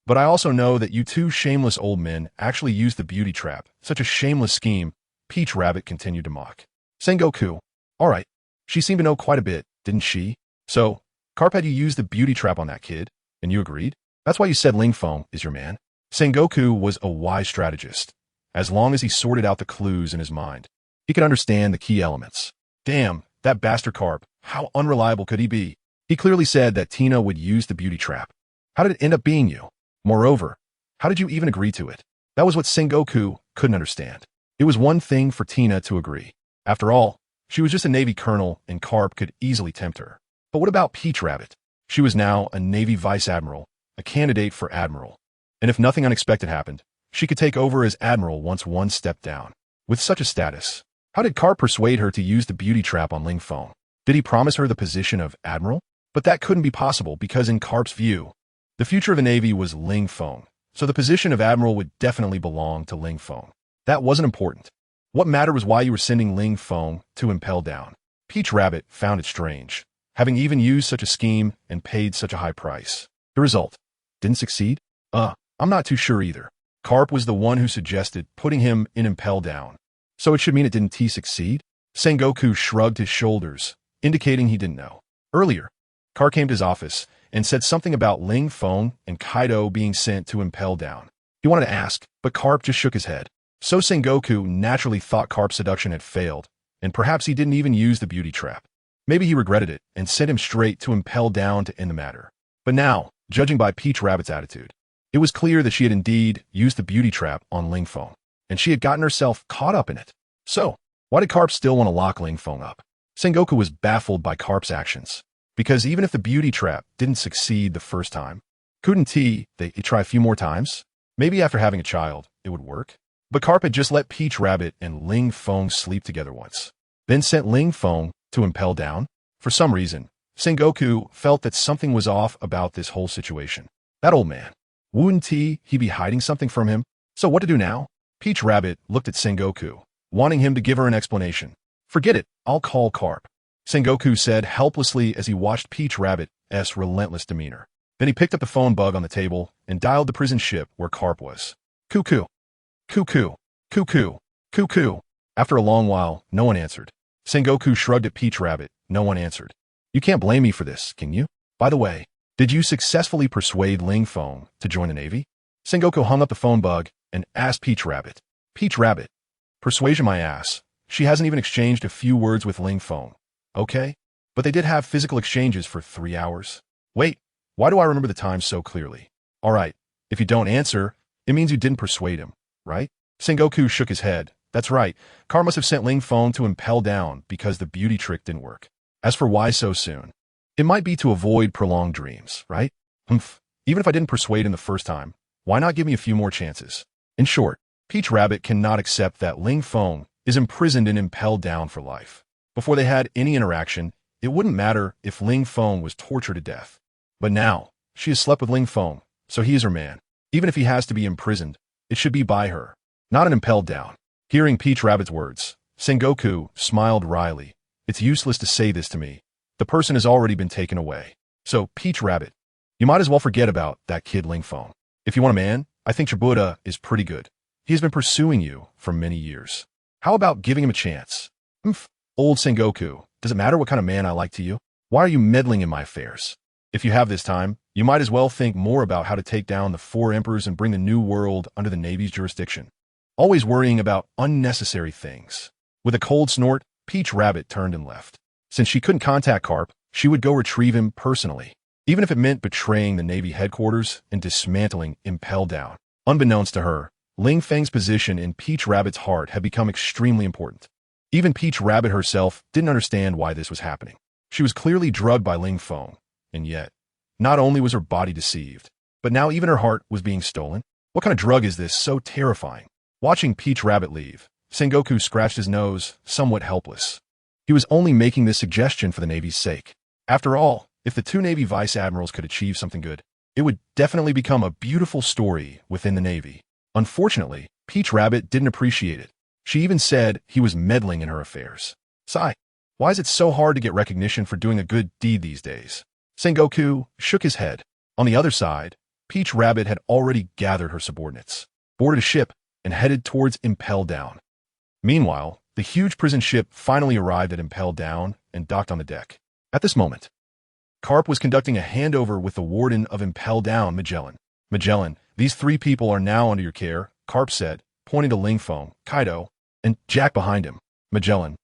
Speaker 1: but I also know that you two shameless old men actually used the beauty trap. Such a shameless scheme, Peach Rabbit continued to mock. Sengoku, all right, she seemed to know quite a bit, didn't she? So, Carp had you use the beauty trap on that kid, and you agreed? That's why you said Ling Feng is your man? Sengoku was a wise strategist. As long as he sorted out the clues in his mind, he could understand the key elements. Damn, that bastard Carp, how unreliable could he be? He clearly said that Tina would use the beauty trap. How did it end up being you? Moreover, how did you even agree to it? That was what Sengoku couldn't understand. It was one thing for Tina to agree. After all, she was just a Navy colonel and Carp could easily tempt her. But what about Peach Rabbit? She was now a Navy vice admiral, a candidate for admiral. And if nothing unexpected happened, she could take over as admiral once one stepped down. With such a status, how did Carp persuade her to use the beauty trap on Ling Feng? Did he promise her the position of admiral? But that couldn't be possible because in Carp's view, the future of the Navy was Ling Feng, so the position of admiral would definitely belong to Ling Feng. That wasn't important. What mattered was why you were sending Ling Feng to impel down. Peach Rabbit found it strange, having even used such a scheme and paid such a high price. The result didn't succeed? I'm not too sure either. Carp was the one who suggested putting him in impel down. So it should mean it didn't succeed? Sengoku shrugged his shoulders, indicating he didn't know. Earlier, Carp came to his office and said something about Ling Feng and Kaido being sent to impel down. He wanted to ask, but Carp just shook his head. So Sengoku naturally thought Carp's seduction had failed, and perhaps he didn't even use the beauty trap. Maybe he regretted it and sent him straight to impel down to end the matter. But now, judging by Peach Rabbit's attitude, it was clear that she had indeed used the beauty trap on Ling Feng, and she had gotten herself caught up in it. So, why did Carp still want to lock Ling Feng up? Sengoku was baffled by Carp's actions, because even if the beauty trap didn't succeed the first time, couldn't they try a few more times? Maybe after having a child, it would work? But Carp had just let Peach Rabbit and Ling Feng sleep together once, then sent Ling Feng to impel down. For some reason, Sengoku felt that something was off about this whole situation. That old man. Wouldn't he be hiding something from him? So what to do now? Peach Rabbit looked at Sengoku, wanting him to give her an explanation. Forget it, I'll call Carp, Sengoku said helplessly as he watched Peach Rabbit's relentless demeanor. Then he picked up the phone bug on the table and dialed the prison ship where Carp was. Cuckoo. Cuckoo. Cuckoo. Cuckoo. After a long while, no one answered. Sengoku shrugged at Peach Rabbit. No one answered. You can't blame me for this, can you? By the way, did you successfully persuade Ling Feng to join the Navy? Sengoku hung up the phone bug and asked Peach Rabbit. Peach Rabbit. Persuasion my ass. She hasn't even exchanged a few words with Ling Feng. Okay? But they did have physical exchanges for 3 hours. Wait, why do I remember the time so clearly? Alright, if you don't answer, it means you didn't persuade him, right? Sengoku shook his head. That's right, Carp must have sent Ling Feng to impel down because the beauty trick didn't work. As for why so soon, it might be to avoid prolonged dreams, right? Even if I didn't persuade him the first time, why not give me a few more chances? In short, Peach Rabbit cannot accept that Ling Feng is imprisoned and impelled down for life. Before they had any interaction, it wouldn't matter if Ling Feng was tortured to death. But now, she has slept with Ling Feng, so he is her man. Even if he has to be imprisoned, it should be by her, not an impelled down. Hearing Peach Rabbit's words, Sengoku smiled wryly. It's useless to say this to me. The person has already been taken away. So, Peach Rabbit, you might as well forget about that kid Ling Feng. If you want a man, I think Chibuda is pretty good. He has been pursuing you for many years. How about giving him a chance? Old Sengoku, does it matter what kind of man I like to you? Why are you meddling in my affairs? If you have this time, you might as well think more about how to take down the 4 emperors and bring the new world under the Navy's jurisdiction. Always worrying about unnecessary things. With a cold snort, Peach Rabbit turned and left. Since she couldn't contact Carp, she would go retrieve him personally, even if it meant betraying the Navy headquarters and dismantling Impel Down. Unbeknownst to her, Ling Feng's position in Peach Rabbit's heart had become extremely important. Even Peach Rabbit herself didn't understand why this was happening. She was clearly drugged by Ling Feng, and yet, not only was her body deceived, but now even her heart was being stolen. What kind of drug is this so terrifying? Watching Peach Rabbit leave, Sengoku scratched his nose, somewhat helpless. He was only making this suggestion for the Navy's sake. After all, if the 2 Navy vice admirals could achieve something good, it would definitely become a beautiful story within the Navy. Unfortunately, Peach Rabbit didn't appreciate it. She even said he was meddling in her affairs. Sigh, why is it so hard to get recognition for doing a good deed these days? Sengoku shook his head. On the other side, Peach Rabbit had already gathered her subordinates, boarded a ship, and headed towards Impel Down. Meanwhile, the huge prison ship finally arrived at Impel Down and docked on the deck. At this moment, Carp was conducting a handover with the warden of Impel Down, Magellan. Magellan, these 3 people are now under your care, Carp said, pointing to Ling Feng, Kaido, and Jack behind him. Magellan.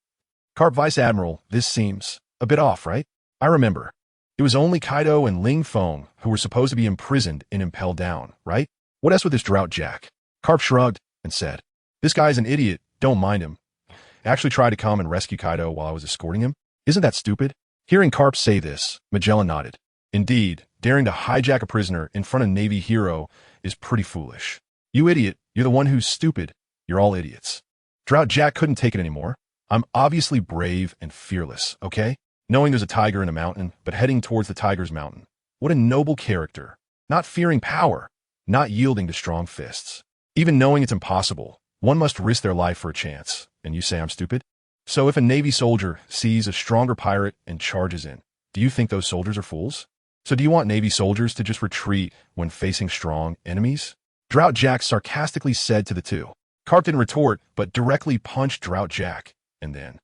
Speaker 1: Carp Vice Admiral, this seems a bit off, right? I remember. It was only Kaido and Ling Feng who were supposed to be imprisoned in Impel Down, right? What else with this drought, Jack? Carp shrugged and said, this guy's an idiot, don't mind him. He actually tried to come and rescue Kaido while I was escorting him. Isn't that stupid? Hearing Carp say this, Magellan nodded. Indeed, daring to hijack a prisoner in front of a Navy hero is pretty foolish. You idiot, you're the one who's stupid. You're all idiots. Drought Jack couldn't take it anymore. I'm obviously brave and fearless, okay? Knowing there's a tiger in a mountain, but heading towards the tiger's mountain. What a noble character. Not fearing power, not yielding to strong fists. Even knowing it's impossible, one must risk their life for a chance. and you say I'm stupid? So if a Navy soldier sees a stronger pirate and charges in, do you think those soldiers are fools? So do you want Navy soldiers to just retreat when facing strong enemies? Drought Jack sarcastically said to the two. Carp didn't retort, but directly punched Drought Jack, and then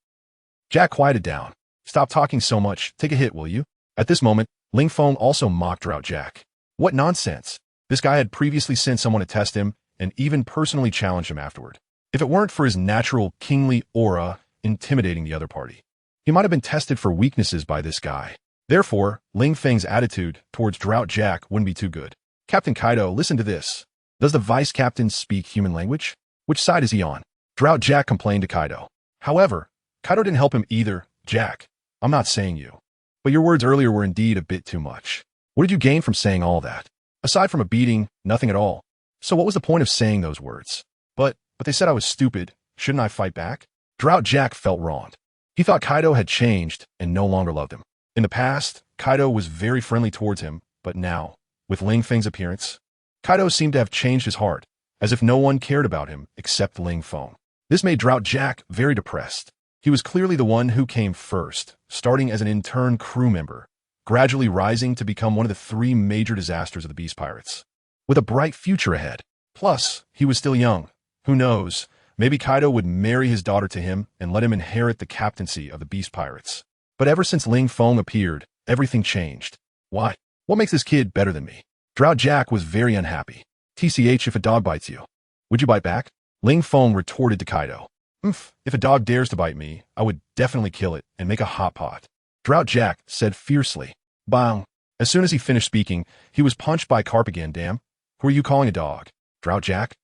Speaker 1: Jack quieted down. Stop talking so much, take a hit, will you? At this moment, Ling Feng also mocked Drought Jack. What nonsense! This guy had previously sent someone to test him, and even personally challenged him afterward. If it weren't for his natural kingly aura intimidating the other party, he might have been tested for weaknesses by this guy. Therefore, Ling Feng's attitude towards Drought Jack wouldn't be too good. Captain Kaido, listen to this. Does the vice captain speak human language? Which side is he on? Drought Jack complained to Kaido. However, Kaido didn't help him either. Jack, I'm not saying you, but your words earlier were indeed a bit too much. What did you gain from saying all that? Aside from a beating, nothing at all. So what was the point of saying those words? But they said I was stupid. Shouldn't I fight back? Drought Jack felt wronged. He thought Kaido had changed and no longer loved him. In the past, Kaido was very friendly towards him, but now, with Ling Feng's appearance, Kaido seemed to have changed his heart, as if no one cared about him except Ling Feng. This made Drought Jack very depressed. He was clearly the one who came first, starting as an intern crew member, gradually rising to become one of the three major disasters of the Beast Pirates, with a bright future ahead. Plus, he was still young. Who knows, maybe Kaido would marry his daughter to him and let him inherit the captaincy of the Beast Pirates. But ever since Ling Feng appeared, everything changed. Why? What makes this kid better than me? Drought Jack was very unhappy. TCH, if a dog bites you, would you bite back? Ling Feng retorted to Kaido. If a dog dares to bite me, I would definitely kill it and make a hot pot. Drought Jack said fiercely. Bang. As soon as he finished speaking, he was punched by Carp again. Damn. Who are you calling a dog? Drought Jack?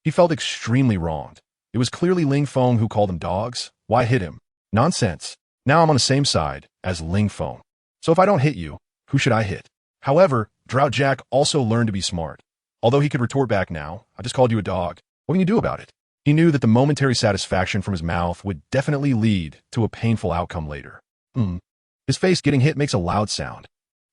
Speaker 1: He felt extremely wronged. It was clearly Ling Feng who called them dogs. Why hit him? Nonsense. Now I'm on the same side as Ling Feng. So if I don't hit you, who should I hit? However, Drought Jack also learned to be smart. Although he could retort back now, I just called you a dog. What can you do about it? He knew that the momentary satisfaction from his mouth would definitely lead to a painful outcome later. His face getting hit makes a loud sound.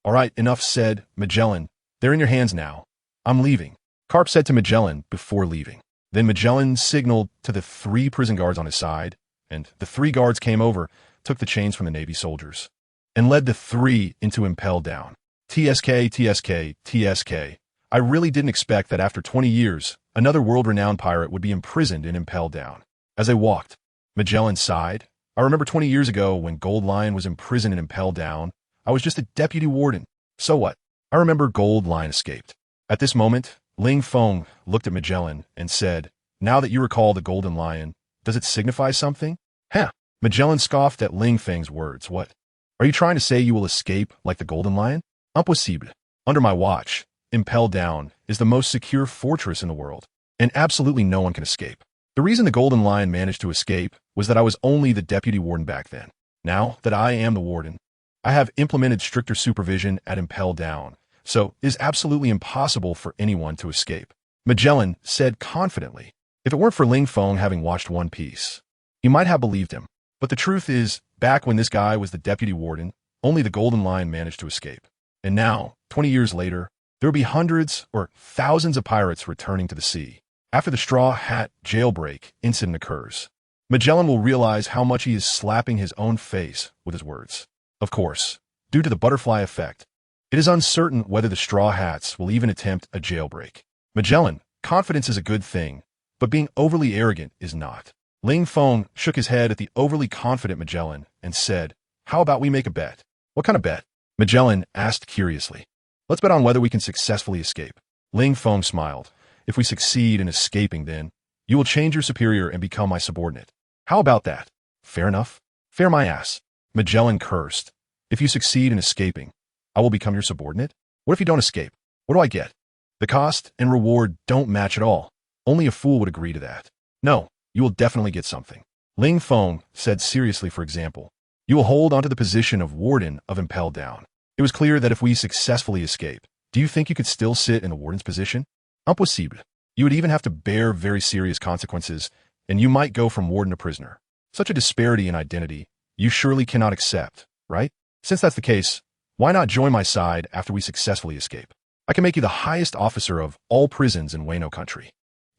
Speaker 1: All right, enough said. Magellan, they're in your hands now. I'm leaving. Carp said to Magellan before leaving. Then Magellan signaled to the three prison guards on his side, and the three guards came over, took the chains from the Navy soldiers, and led the three into Impel Down. TSK, TSK, TSK. I really didn't expect that after 20 years, another world-renowned pirate would be imprisoned in Impel Down. As they walked, Magellan sighed. I remember 20 years ago when Gold Lion was imprisoned in Impel Down. I was just a deputy warden. So what? I remember Gold Lion escaped. At this moment, Ling Feng looked at Magellan and said, now that you recall the Golden Lion, does it signify something? Huh. Magellan scoffed at Ling Feng's words. What? Are you trying to say you will escape like the Golden Lion? Impossible. Under my watch, Impel Down is the most secure fortress in the world, and absolutely no one can escape. The reason the Golden Lion managed to escape was that I was only the deputy warden back then. Now that I am the warden, I have implemented stricter supervision at Impel Down, so it is absolutely impossible for anyone to escape. Magellan said confidently. If it weren't for Ling Feng having watched One Piece, he might have believed him. But the truth is, back when this guy was the deputy warden, only the Golden Lion managed to escape. And now, 20 years later, there will be hundreds or thousands of pirates returning to the sea. After the Straw Hat jailbreak incident occurs, Magellan will realize how much he is slapping his own face with his words. Of course, due to the butterfly effect, it is uncertain whether the Straw Hats will even attempt a jailbreak. Magellan, confidence is a good thing, but being overly arrogant is not. Ling Feng shook his head at the overly confident Magellan and said, how about we make a bet? What kind of bet? Magellan asked curiously. Let's bet on whether we can successfully escape. Ling Feng smiled. If we succeed in escaping, then you will change your superior and become my subordinate. How about that? Fair enough. Fair my ass. Magellan cursed. If you succeed in escaping, I will become your subordinate? What if you don't escape? What do I get? The cost and reward don't match at all. Only a fool would agree to that. No, you will definitely get something. Ling Feng said seriously, for example, you will hold onto the position of warden of Impel Down. It was clear that if we successfully escape, do you think you could still sit in the warden's position? Impossible. You would even have to bear very serious consequences, and you might go from warden to prisoner. Such a disparity in identity, you surely cannot accept, right? Since that's the case, why not join my side after we successfully escape? I can make you the highest officer of all prisons in Wano country.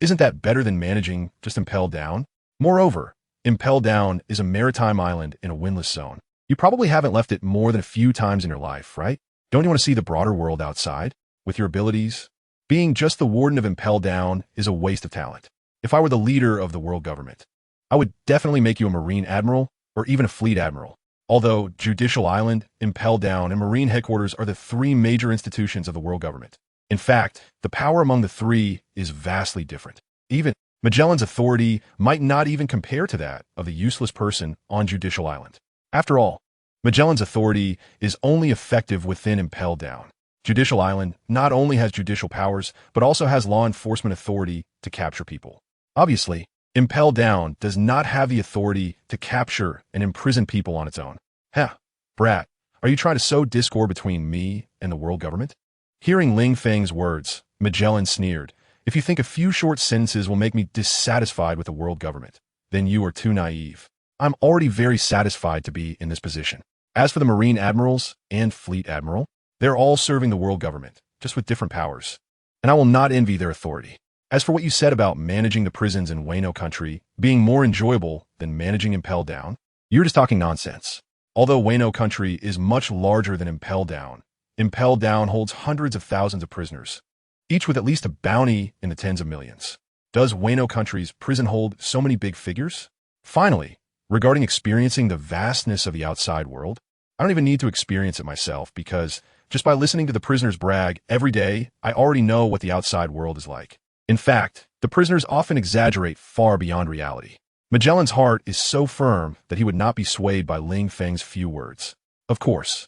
Speaker 1: Isn't that better than managing just Impel Down? Moreover, Impel Down is a maritime island in a windless zone. You probably haven't left it more than a few times in your life, right? Don't you want to see the broader world outside? With your abilities? Being just the warden of Impel Down is a waste of talent. If I were the leader of the world government, I would definitely make you a Marine Admiral or even a Fleet Admiral. Although Judicial Island, Impel Down, and Marine Headquarters are the three major institutions of the world government. In fact, the power among the three is vastly different. Even Magellan's authority might not even compare to that of the useless person on Judicial Island. After all, Magellan's authority is only effective within Impel Down. Judicial Island not only has judicial powers, but also has law enforcement authority to capture people. Obviously, Impel Down does not have the authority to capture and imprison people on its own. Heh, brat, are you trying to sow discord between me and the world government? Hearing Ling Feng's words, Magellan sneered. If you think a few short sentences will make me dissatisfied with the world government, then you are too naive. I'm already very satisfied to be in this position. As for the Marine Admirals and Fleet Admiral, they're all serving the world government, just with different powers. And I will not envy their authority. As for what you said about managing the prisons in Wano country being more enjoyable than managing Impel Down, you're just talking nonsense. Although Wano country is much larger than Impel Down holds hundreds of thousands of prisoners, each with at least a bounty in the tens of millions. Does Wano country's prison hold so many big figures? Finally, regarding experiencing the vastness of the outside world, I don't even need to experience it myself because just by listening to the prisoners brag every day, I already know what the outside world is like. In fact, the prisoners often exaggerate far beyond reality. Magellan's heart is so firm that he would not be swayed by Ling Feng's few words. Of course,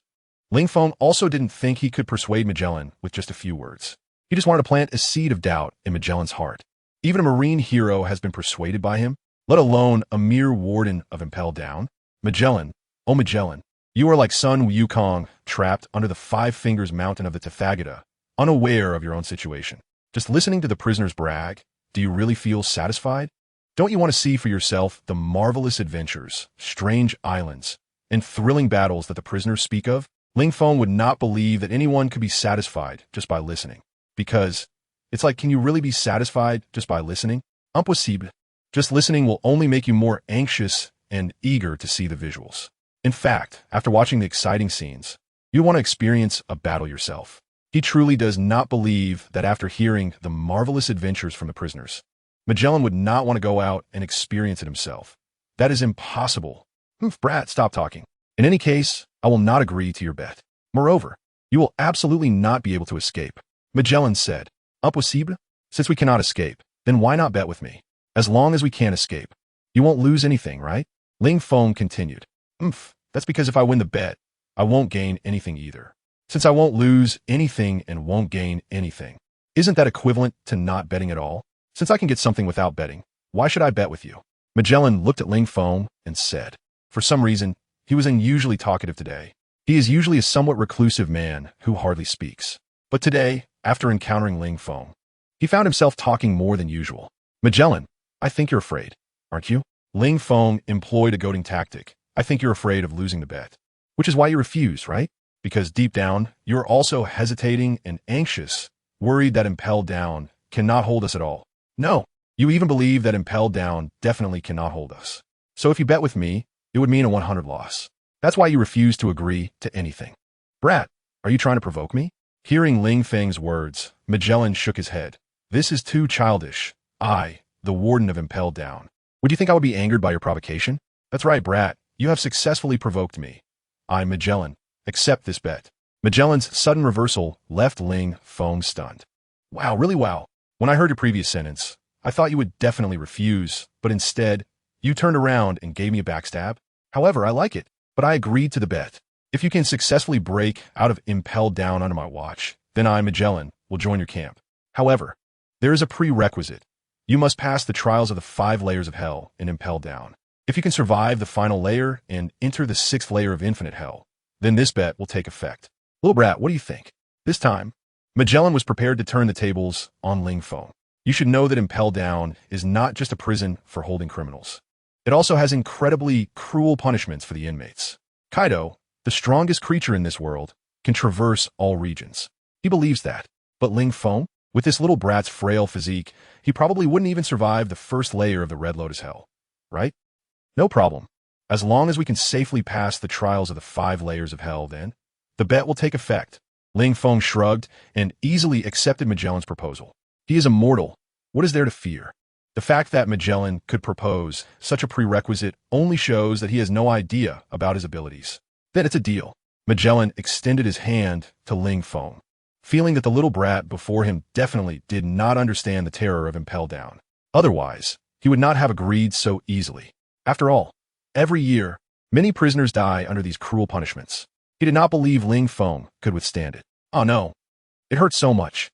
Speaker 1: Ling Feng also didn't think he could persuade Magellan with just a few words. He just wanted to plant a seed of doubt in Magellan's heart. Even a marine hero has been persuaded by him, let alone a mere warden of Impel Down. Magellan, oh Magellan, you are like Sun Wukong, trapped under the Five Fingers Mountain of the Tathagata, unaware of your own situation. Just listening to the prisoners brag, do you really feel satisfied? Don't you want to see for yourself the marvelous adventures, strange islands, and thrilling battles that the prisoners speak of? Ling Feng would not believe that anyone could be satisfied just by listening. Because it's like, can you really be satisfied just by listening? Impossible. Just listening will only make you more anxious and eager to see the visuals. In fact, after watching the exciting scenes, you want to experience a battle yourself. He truly does not believe that after hearing the marvelous adventures from the prisoners, Magellan would not want to go out and experience it himself. That is impossible. Brat, stop talking. In any case, I will not agree to your bet. Moreover, you will absolutely not be able to escape. Magellan said, Impossible? Since we cannot escape, then why not bet with me? As long as we can't escape, you won't lose anything, right? Ling Feng continued. That's because if I win the bet, I won't gain anything either. Since I won't lose anything and won't gain anything, isn't that equivalent to not betting at all? Since I can get something without betting, why should I bet with you? Magellan looked at Ling Feng and said, for some reason, he was unusually talkative today. He is usually a somewhat reclusive man who hardly speaks. But today, after encountering Ling Feng, he found himself talking more than usual. Magellan, I think you're afraid, aren't you? Ling Feng employed a goading tactic. I think you're afraid of losing the bet. Which is why you refuse, right? Because deep down, you're also hesitating and anxious, worried that Impel Down cannot hold us at all. No, you even believe that Impel Down definitely cannot hold us. So if you bet with me, it would mean a 100 loss. That's why you refuse to agree to anything. Brat, are you trying to provoke me? Hearing Ling Feng's words, Magellan shook his head. This is too childish. I, the warden of Impel Down. Would you think I would be angered by your provocation? That's right, brat. You have successfully provoked me. I, Magellan, accept this bet. Magellan's sudden reversal left Ling Feng stunned. Wow, really wow. When I heard your previous sentence, I thought you would definitely refuse, but instead, you turned around and gave me a backstab. However, I like it, but I agreed to the bet. If you can successfully break out of Impel Down under my watch, then I, Magellan, will join your camp. However, there is a prerequisite. You must pass the trials of the 5 layers of hell in Impel Down. If you can survive the final layer and enter the 6th layer of infinite hell, then this bet will take effect. Little brat, what do you think? This time, Magellan was prepared to turn the tables on Ling Feng. You should know that Impel Down is not just a prison for holding criminals. It also has incredibly cruel punishments for the inmates. Kaido, the strongest creature in this world, can traverse all regions. He believes that. But Ling Feng, with this little brat's frail physique, he probably wouldn't even survive the 1st layer of the Red Lotus Hell. Right? No problem. As long as we can safely pass the trials of the 5 layers of hell, then the bet will take effect. Ling Feng shrugged and easily accepted Magellan's proposal. He is immortal. What is there to fear? The fact that Magellan could propose such a prerequisite only shows that he has no idea about his abilities. Then it's a deal. Magellan extended his hand to Ling Feng, feeling that the little brat before him definitely did not understand the terror of impel down. Otherwise, he would not have agreed so easily. After all, every year, many prisoners die under these cruel punishments. He did not believe Ling Feng could withstand it. Oh no, it hurts so much.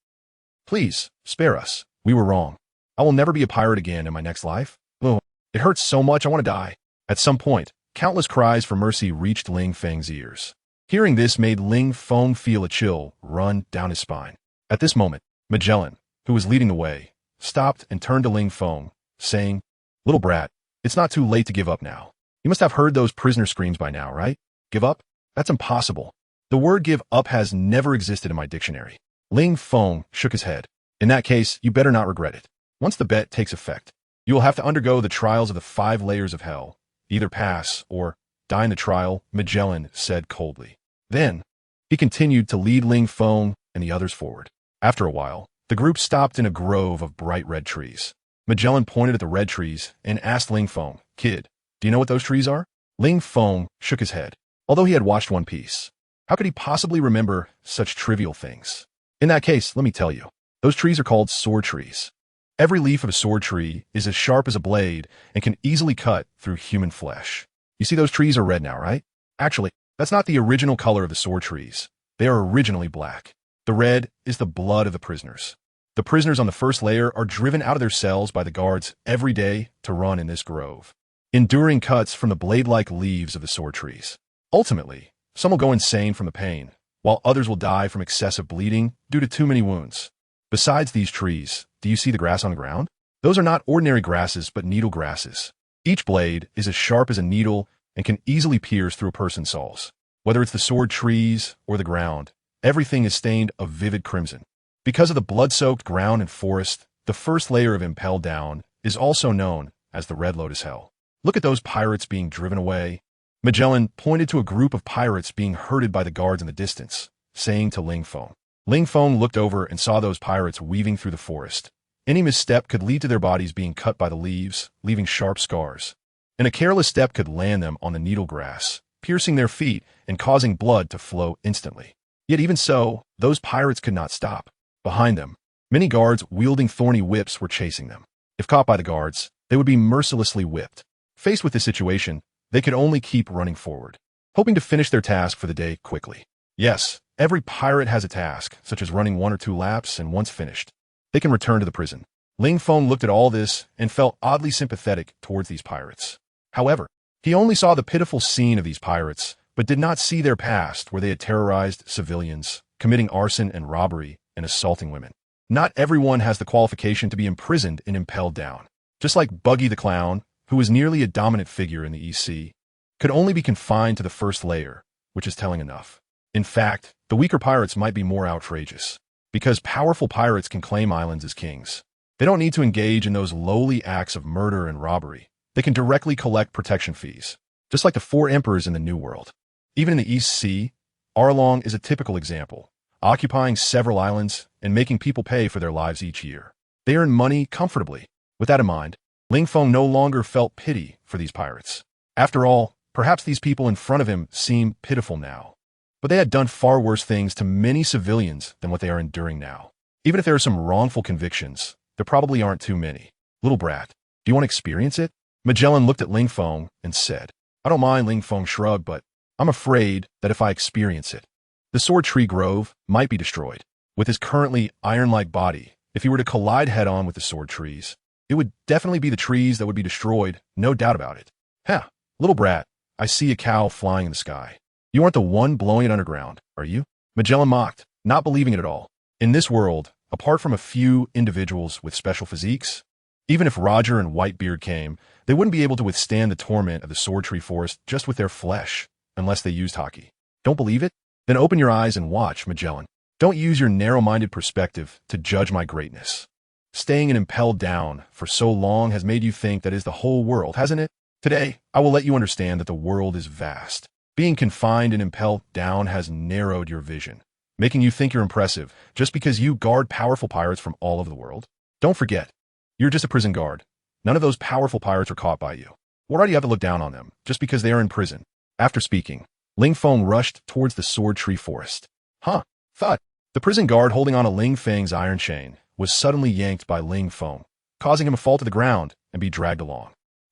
Speaker 1: Please, spare us. We were wrong. I will never be a pirate again in my next life. Oh, it hurts so much I want to die. At some point, countless cries for mercy reached Ling Feng's ears. Hearing this made Ling Feng feel a chill run down his spine. At this moment, Magellan, who was leading the way, stopped and turned to Ling Feng, saying, "Little brat, it's not too late to give up now. You must have heard those prisoner screams by now, right? Give up? That's impossible. The word give up has never existed in my dictionary." Ling Feng shook his head. "In that case, you better not regret it. Once the bet takes effect, you will have to undergo the trials of the 5 layers of hell. Either pass or die in the trial," Magellan said coldly. Then, he continued to lead Ling Feng and the others forward. After a while, the group stopped in a grove of bright red trees. Magellan pointed at the red trees and asked Ling Feng, "Kid, do you know what those trees are?" Ling Feng shook his head. Although he had watched One Piece, how could he possibly remember such trivial things? "In that case, let me tell you. Those trees are called sword trees. Every leaf of a sword tree is as sharp as a blade and can easily cut through human flesh. You see those trees are red now, right? Actually, that's not the original color of the sword trees. They are originally black. The red is the blood of the prisoners. The prisoners on the 1st layer are driven out of their cells by the guards every day to run in this grove, enduring cuts from the blade-like leaves of the sword trees. Ultimately, some will go insane from the pain, while others will die from excessive bleeding due to too many wounds. Besides these trees, do you see the grass on the ground? Those are not ordinary grasses, but needle grasses. Each blade is as sharp as a needle and can easily pierce through a person's souls. Whether it's the sword trees or the ground, everything is stained a vivid crimson. Because of the blood-soaked ground and forest, the 1st layer of Impel Down is also known as the Red Lotus Hell. Look at those pirates being driven away. Magellan pointed to a group of pirates being herded by the guards in the distance, saying to Ling Feng. Ling Feng looked over and saw those pirates weaving through the forest. Any misstep could lead to their bodies being cut by the leaves, leaving sharp scars. And a careless step could land them on the needle grass, piercing their feet and causing blood to flow instantly. Yet even so, those pirates could not stop. Behind them, many guards wielding thorny whips were chasing them. If caught by the guards, they would be mercilessly whipped. Faced with this situation, they could only keep running forward, hoping to finish their task for the day quickly. Yes, every pirate has a task, such as running 1 or 2 laps, and once finished, they can return to the prison. Ling Feng looked at all this and felt oddly sympathetic towards these pirates. However, he only saw the pitiful scene of these pirates, but did not see their past where they had terrorized civilians, committing arson and robbery, and assaulting women. Not everyone has the qualification to be imprisoned and impelled down. Just like Buggy the Clown, who was nearly a dominant figure in the EC, could only be confined to the 1st layer, which is telling enough. In fact, the weaker pirates might be more outrageous, because powerful pirates can claim islands as kings. They don't need to engage in those lowly acts of murder and robbery. They can directly collect protection fees, just like the 4 emperors in the New World. Even in the East Sea, Arlong is a typical example, occupying several islands and making people pay for their lives each year. They earn money comfortably. With that in mind, Ling Feng no longer felt pity for these pirates. After all, perhaps these people in front of him seem pitiful now, but they had done far worse things to many civilians than what they are enduring now. Even if there are some wrongful convictions, there probably aren't too many. Little brat, do you want to experience it? Magellan looked at Ling Feng and said, "I don't mind." Ling Feng shrugged, "But I'm afraid that if I experience it, the sword tree grove might be destroyed. With his currently iron-like body, if he were to collide head-on with the sword trees, it would definitely be the trees that would be destroyed, no doubt about it." "Huh, little brat, I see a cow flying in the sky. You aren't the one blowing it underground, are you?" Magellan mocked, not believing it at all. In this world, apart from a few individuals with special physiques, even if Roger and Whitebeard came, they wouldn't be able to withstand the torment of the sword tree forest just with their flesh, unless they used hockey. Don't believe it? Then open your eyes and watch, Magellan. Don't use your narrow-minded perspective to judge my greatness. Staying in Impelled Down for so long has made you think that is the whole world, hasn't it? Today, I will let you understand that the world is vast. Being confined and impelled down has narrowed your vision, making you think you're impressive just because you guard powerful pirates from all over the world. Don't forget, you're just a prison guard. None of those powerful pirates are caught by you. Why do you have to look down on them just because they are in prison? After speaking, Ling Feng rushed towards the sword tree forest. Thud. The prison guard holding on to Ling Feng's iron chain was suddenly yanked by Ling Feng, causing him to fall to the ground and be dragged along.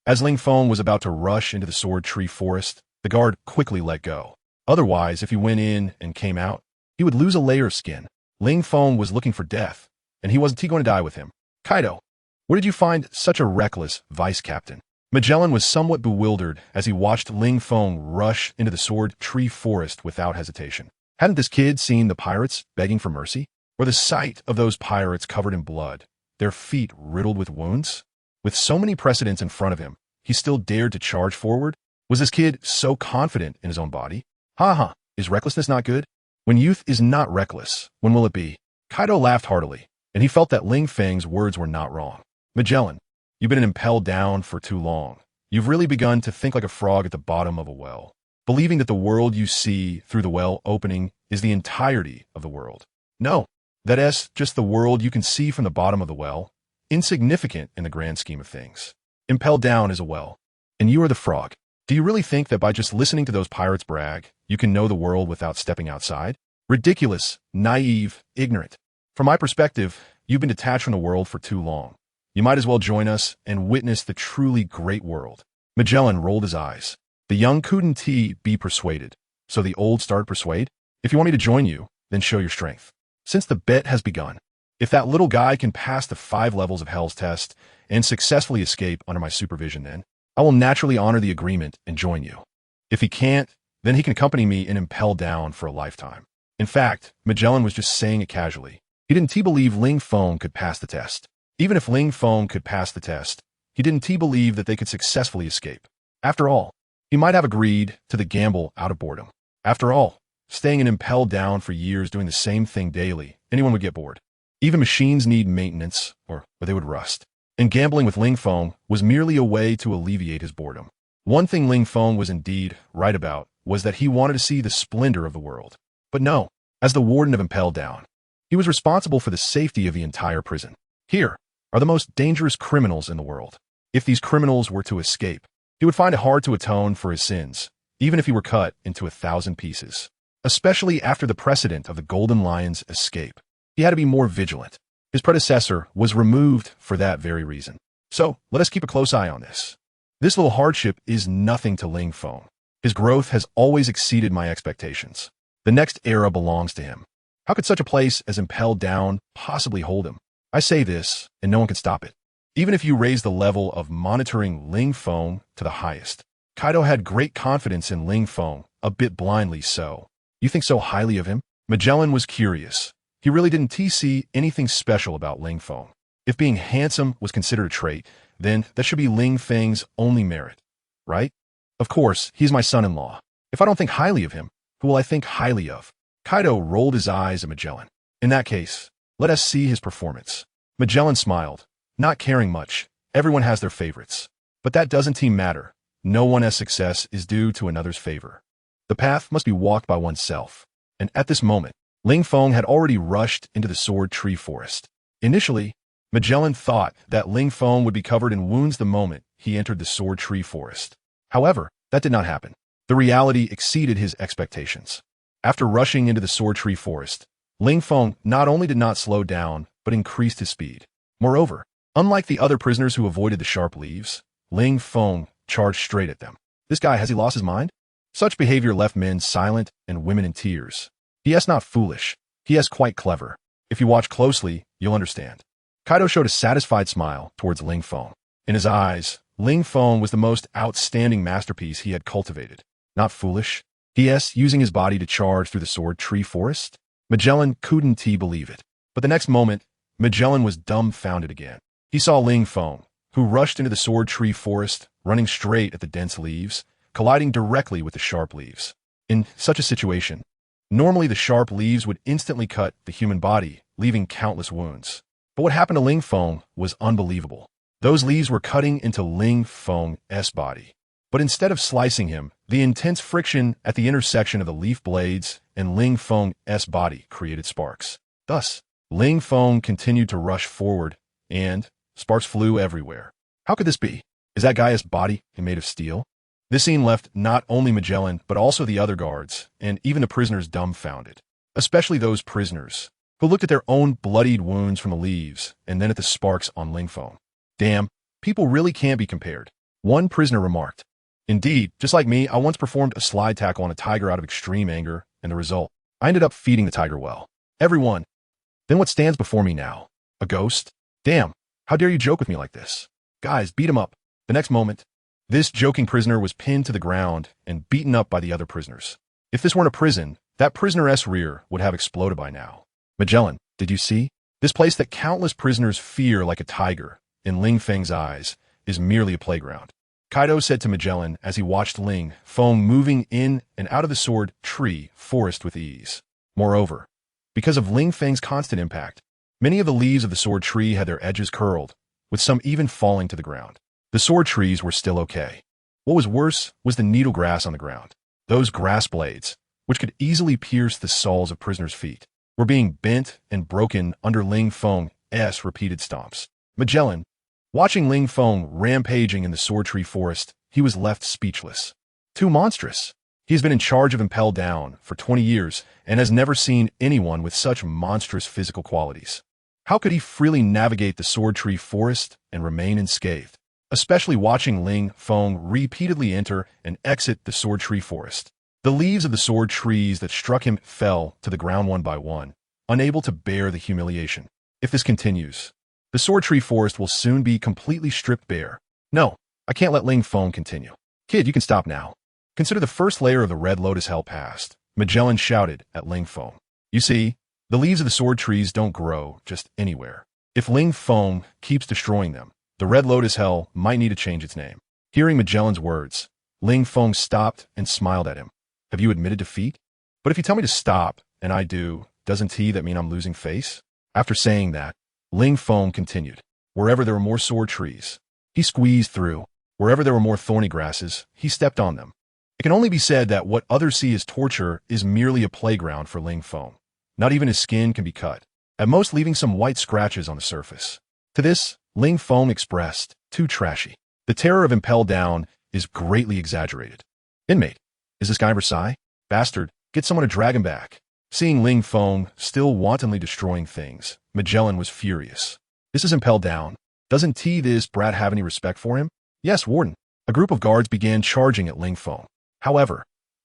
Speaker 1: As Ling Feng was about to rush into the sword tree forest, the guard quickly let go. Otherwise, if he went in and came out, he would lose a layer of skin. Ling Feng was looking for death, and he wasn't going to die with him. Kaido, where did you find such a reckless vice captain? Magellan was somewhat bewildered as he watched Ling Feng rush into the sword tree forest without hesitation. Hadn't this kid seen the pirates begging for mercy? Or the sight of those pirates covered in blood, their feet riddled with wounds? With so many precedents in front of him, he still dared to charge forward? Was this kid so confident in his own body? Is recklessness not good? When youth is not reckless, when will it be? Kaido laughed heartily, and he felt that Ling Feng's words were not wrong. Magellan, you've been impelled down for too long. You've really begun to think like a frog at the bottom of a well, believing that the world you see through the well opening is the entirety of the world. No, that is just the world you can see from the bottom of the well, insignificant in the grand scheme of things. Impelled down is a well, and you are the frog. Do you really think that by just listening to those pirates brag, you can know the world without stepping outside? Ridiculous, naive, ignorant. From my perspective, you've been detached from the world for too long. You might as well join us and witness the truly great world. Magellan rolled his eyes. The young couldn't be persuaded, so the old started persuade. If you want me to join you, then show your strength. Since the bet has begun, if that little guy can pass the 5 levels of Hell's test and successfully escape under my supervision, then I will naturally honor the agreement and join you. If he can't, then he can accompany me and impel down for a lifetime. In fact, Magellan was just saying it casually. He didn't believe Ling Feng could pass the test. Even if Ling Feng could pass the test, he didn't believe that they could successfully escape. After all, he might have agreed to the gamble out of boredom. After all, staying and impelled down for years doing the same thing daily, anyone would get bored. Even machines need maintenance, or they would rust. And gambling with Ling Feng was merely a way to alleviate his boredom. One thing Ling Feng was indeed right about was that he wanted to see the splendor of the world. But no, as the warden of Impelled Down, he was responsible for the safety of the entire prison. Here are the most dangerous criminals in the world. If these criminals were to escape, he would find it hard to atone for his sins, even if he were cut into 1,000 pieces. Especially after the precedent of the Golden Lion's escape. He had to be more vigilant. His predecessor was removed for that very reason. So, let us keep a close eye on this. This little hardship is nothing to Ling Feng. His growth has always exceeded my expectations. The next era belongs to him. How could such a place as Impelled Down possibly hold him? I say this, and no one can stop it. Even if you raise the level of monitoring Ling Feng to the highest. Kaido had great confidence in Ling Feng, a bit blindly so. You think so highly of him? Magellan was curious. He really didn't see anything special about Ling Feng. If being handsome was considered a trait, then that should be Ling Feng's only merit, right? Of course, he's my son-in-law. If I don't think highly of him, who will I think highly of? Kaido rolled his eyes at Magellan. In that case, let us see his performance. Magellan smiled, not caring much. Everyone has their favorites. But that doesn't matter. No one's success is due to another's favor. The path must be walked by oneself. And at this moment, Ling Feng had already rushed into the sword tree forest. Initially, Magellan thought that Ling Feng would be covered in wounds the moment he entered the sword tree forest. However, that did not happen. The reality exceeded his expectations. After rushing into the sword tree forest, Ling Feng not only did not slow down, but increased his speed. Moreover, unlike the other prisoners who avoided the sharp leaves, Ling Feng charged straight at them. This guy, has he lost his mind? Such behavior left men silent and women in tears. He is not foolish. He is quite clever. If you watch closely, you'll understand. Kaido showed a satisfied smile towards Ling Feng. In his eyes, Ling Feng was the most outstanding masterpiece he had cultivated. Not foolish. He is using his body to charge through the sword tree forest. Magellan couldn't believe it. But the next moment, Magellan was dumbfounded again. He saw Ling Feng, who rushed into the sword tree forest, running straight at the dense leaves, colliding directly with the sharp leaves. In such a situation, normally the sharp leaves would instantly cut the human body, leaving countless wounds. But what happened to Ling Feng was unbelievable. Those leaves were cutting into Ling Feng's body. But instead of slicing him, the intense friction at the intersection of the leaf blades and Ling Feng's body created sparks. Thus, Ling Feng continued to rush forward, and sparks flew everywhere. How could this be? Is that guy's body made of steel? This scene left not only Magellan, but also the other guards, and even the prisoners dumbfounded. Especially those prisoners who looked at their own bloodied wounds from the leaves, and then at the sparks on Ling Feng. Damn, people really can't be compared. One prisoner remarked. Indeed, just like me, I once performed a slide tackle on a tiger out of extreme anger, and the result, I ended up feeding the tiger well. Everyone. Then what stands before me now? A ghost? Damn, how dare you joke with me like this? Guys, beat him up. The next moment, this joking prisoner was pinned to the ground and beaten up by the other prisoners. If this weren't a prison, that prisoner's rear would have exploded by now. Magellan, did you see? This place that countless prisoners fear like a tiger, in Ling Feng's eyes, is merely a playground. Kaido said to Magellan as he watched Ling Feng moving in and out of the sword tree forest with ease. Moreover, because of Ling Feng's constant impact, many of the leaves of the sword tree had their edges curled, with some even falling to the ground. The sword trees were still okay. What was worse was the needle grass on the ground. Those grass blades, which could easily pierce the soles of prisoners' feet, were being bent and broken under Ling Feng's repeated stomps. Magellan, watching Ling Feng rampaging in the sword tree forest, he was left speechless. Too monstrous. He has been in charge of Impel Down for 20 years and has never seen anyone with such monstrous physical qualities. How could he freely navigate the sword tree forest and remain unscathed? Especially watching Ling Feng repeatedly enter and exit the sword tree forest. The leaves of the sword trees that struck him fell to the ground one by one, unable to bear the humiliation. If this continues, the sword tree forest will soon be completely stripped bare. No, I can't let Ling Feng continue. Kid, you can stop now. Consider the first layer of the Red Lotus Hell passed, Magellan shouted at Ling Feng. You see, the leaves of the sword trees don't grow just anywhere. If Ling Feng keeps destroying them, the Red Lotus Hell might need to change its name. Hearing Magellan's words, Ling Feng stopped and smiled at him. Have you admitted defeat? But if you tell me to stop, and I do, doesn't that mean I'm losing face? After saying that, Ling Feng continued. Wherever there were more sword trees, he squeezed through. Wherever there were more thorny grasses, he stepped on them. It can only be said that what others see as torture is merely a playground for Ling Feng. Not even his skin can be cut, at most leaving some white scratches on the surface. To this, Ling Feng expressed, too trashy. The terror of Impel Down is greatly exaggerated. Inmate, is this guy Versailles? Bastard, get someone to drag him back. Seeing Ling Feng still wantonly destroying things, Magellan was furious. This is Impel Down. Doesn't this brat have any respect for him? Yes, Warden. A group of guards began charging at Ling Feng. However,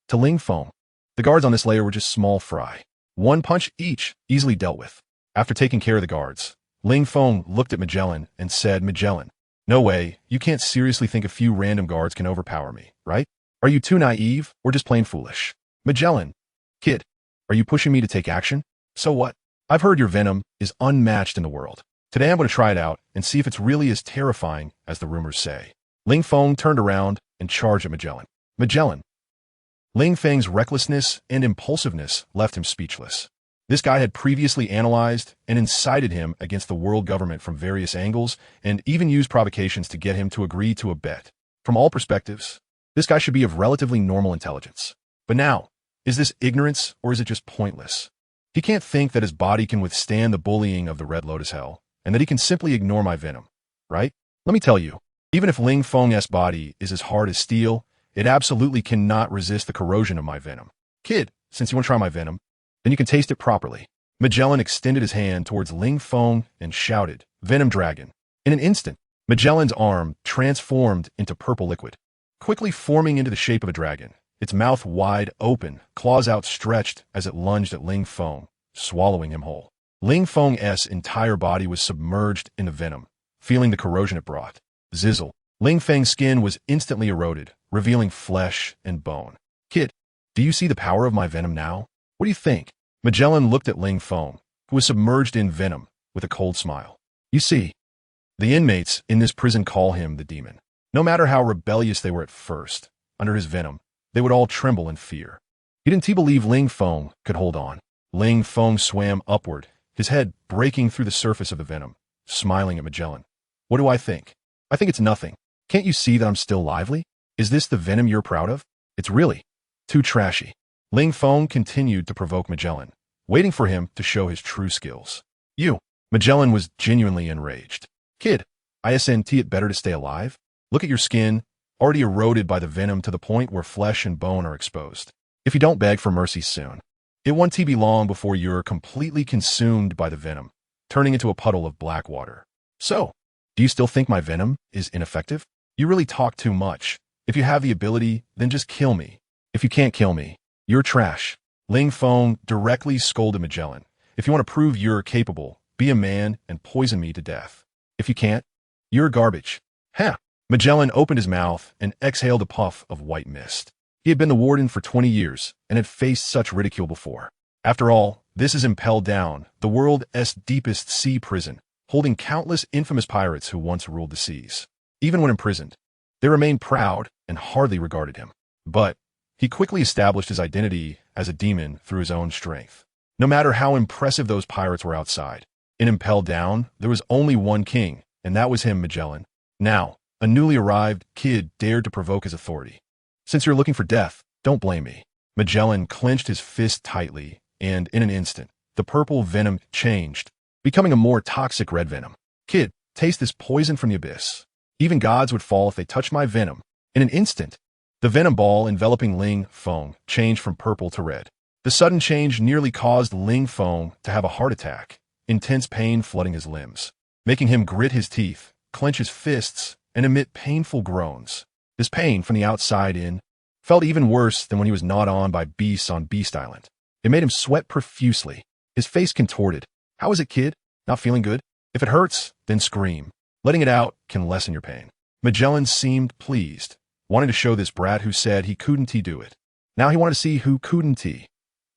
Speaker 1: to Ling Feng, the guards on this layer were just small fry. One punch each, easily dealt with. After taking care of the guards, Ling Feng looked at Magellan and said, Magellan, no way, you can't seriously think a few random guards can overpower me, right? Are you too naive or just plain foolish? Magellan, kid, are you pushing me to take action? So what? I've heard your venom is unmatched in the world. Today I'm going to try it out and see if it's really as terrifying as the rumors say. Ling Feng turned around and charged at Magellan. Magellan. Ling Feng's recklessness and impulsiveness left him speechless. This guy had previously analyzed and incited him against the world government from various angles and even used provocations to get him to agree to a bet. From all perspectives, this guy should be of relatively normal intelligence. But now, is this ignorance or is it just pointless? He can't think that his body can withstand the bullying of the Red Lotus Hell and that he can simply ignore my venom, right? Let me tell you, even if Ling Feng's body is as hard as steel, it absolutely cannot resist the corrosion of my venom. Kid, since you want to try my venom, then you can taste it properly. Magellan extended his hand towards Ling Feng and shouted, Venom Dragon. In an instant, Magellan's arm transformed into purple liquid, quickly forming into the shape of a dragon, its mouth wide open, claws outstretched as it lunged at Ling Feng, swallowing him whole. Ling Feng's entire body was submerged in the venom, feeling the corrosion it brought. Zizzle. Ling Feng's skin was instantly eroded, revealing flesh and bone. Kid, do you see the power of my venom now? What do you think? Magellan looked at Ling Feng, who was submerged in venom, with a cold smile. You see, the inmates in this prison call him the demon. No matter how rebellious they were at first, under his venom, they would all tremble in fear. He didn't believe Ling Feng could hold on. Ling Feng swam upward, his head breaking through the surface of the venom, smiling at Magellan. What do I think? I think it's nothing. Can't you see that I'm still lively? Is this the venom you're proud of? It's really too trashy. Ling Feng continued to provoke Magellan, waiting for him to show his true skills. You. Magellan was genuinely enraged. Kid, isn't it better to stay alive? Look at your skin, already eroded by the venom to the point where flesh and bone are exposed. If you don't beg for mercy soon, it won't be long before you're completely consumed by the venom, turning into a puddle of black water. So, do you still think my venom is ineffective? You really talk too much. If you have the ability, then just kill me. If you can't kill me, you're trash. Ling Feng directly scolded Magellan. If you want to prove you're capable, be a man and poison me to death. If you can't, you're garbage. Ha! Magellan opened his mouth and exhaled a puff of white mist. He had been the warden for 20 years and had faced such ridicule before. After all, this is Impelled Down, the world's deepest sea prison, holding countless infamous pirates who once ruled the seas. Even when imprisoned, they remained proud and hardly regarded him. But he quickly established his identity as a demon through his own strength. No matter how impressive those pirates were outside, in Impelled Down, there was only one king, and that was him, Magellan. Now, a newly arrived kid dared to provoke his authority. Since you're looking for death, don't blame me. Magellan clenched his fist tightly, and in an instant, the purple venom changed, becoming a more toxic red venom. Kid, taste this poison from the abyss. Even gods would fall if they touched my venom. In an instant, the venom ball enveloping Ling Feng changed from purple to red. The sudden change nearly caused Ling Feng to have a heart attack, intense pain flooding his limbs, making him grit his teeth, clench his fists, and emit painful groans. This pain from the outside in felt even worse than when he was gnawed on by beasts on Beast Island. It made him sweat profusely, his face contorted. How is it, kid? Not feeling good? If it hurts, then scream. Letting it out can lessen your pain. Magellan seemed pleased, wanting to show this brat who said he couldn't do it. Now he wanted to see who couldn't.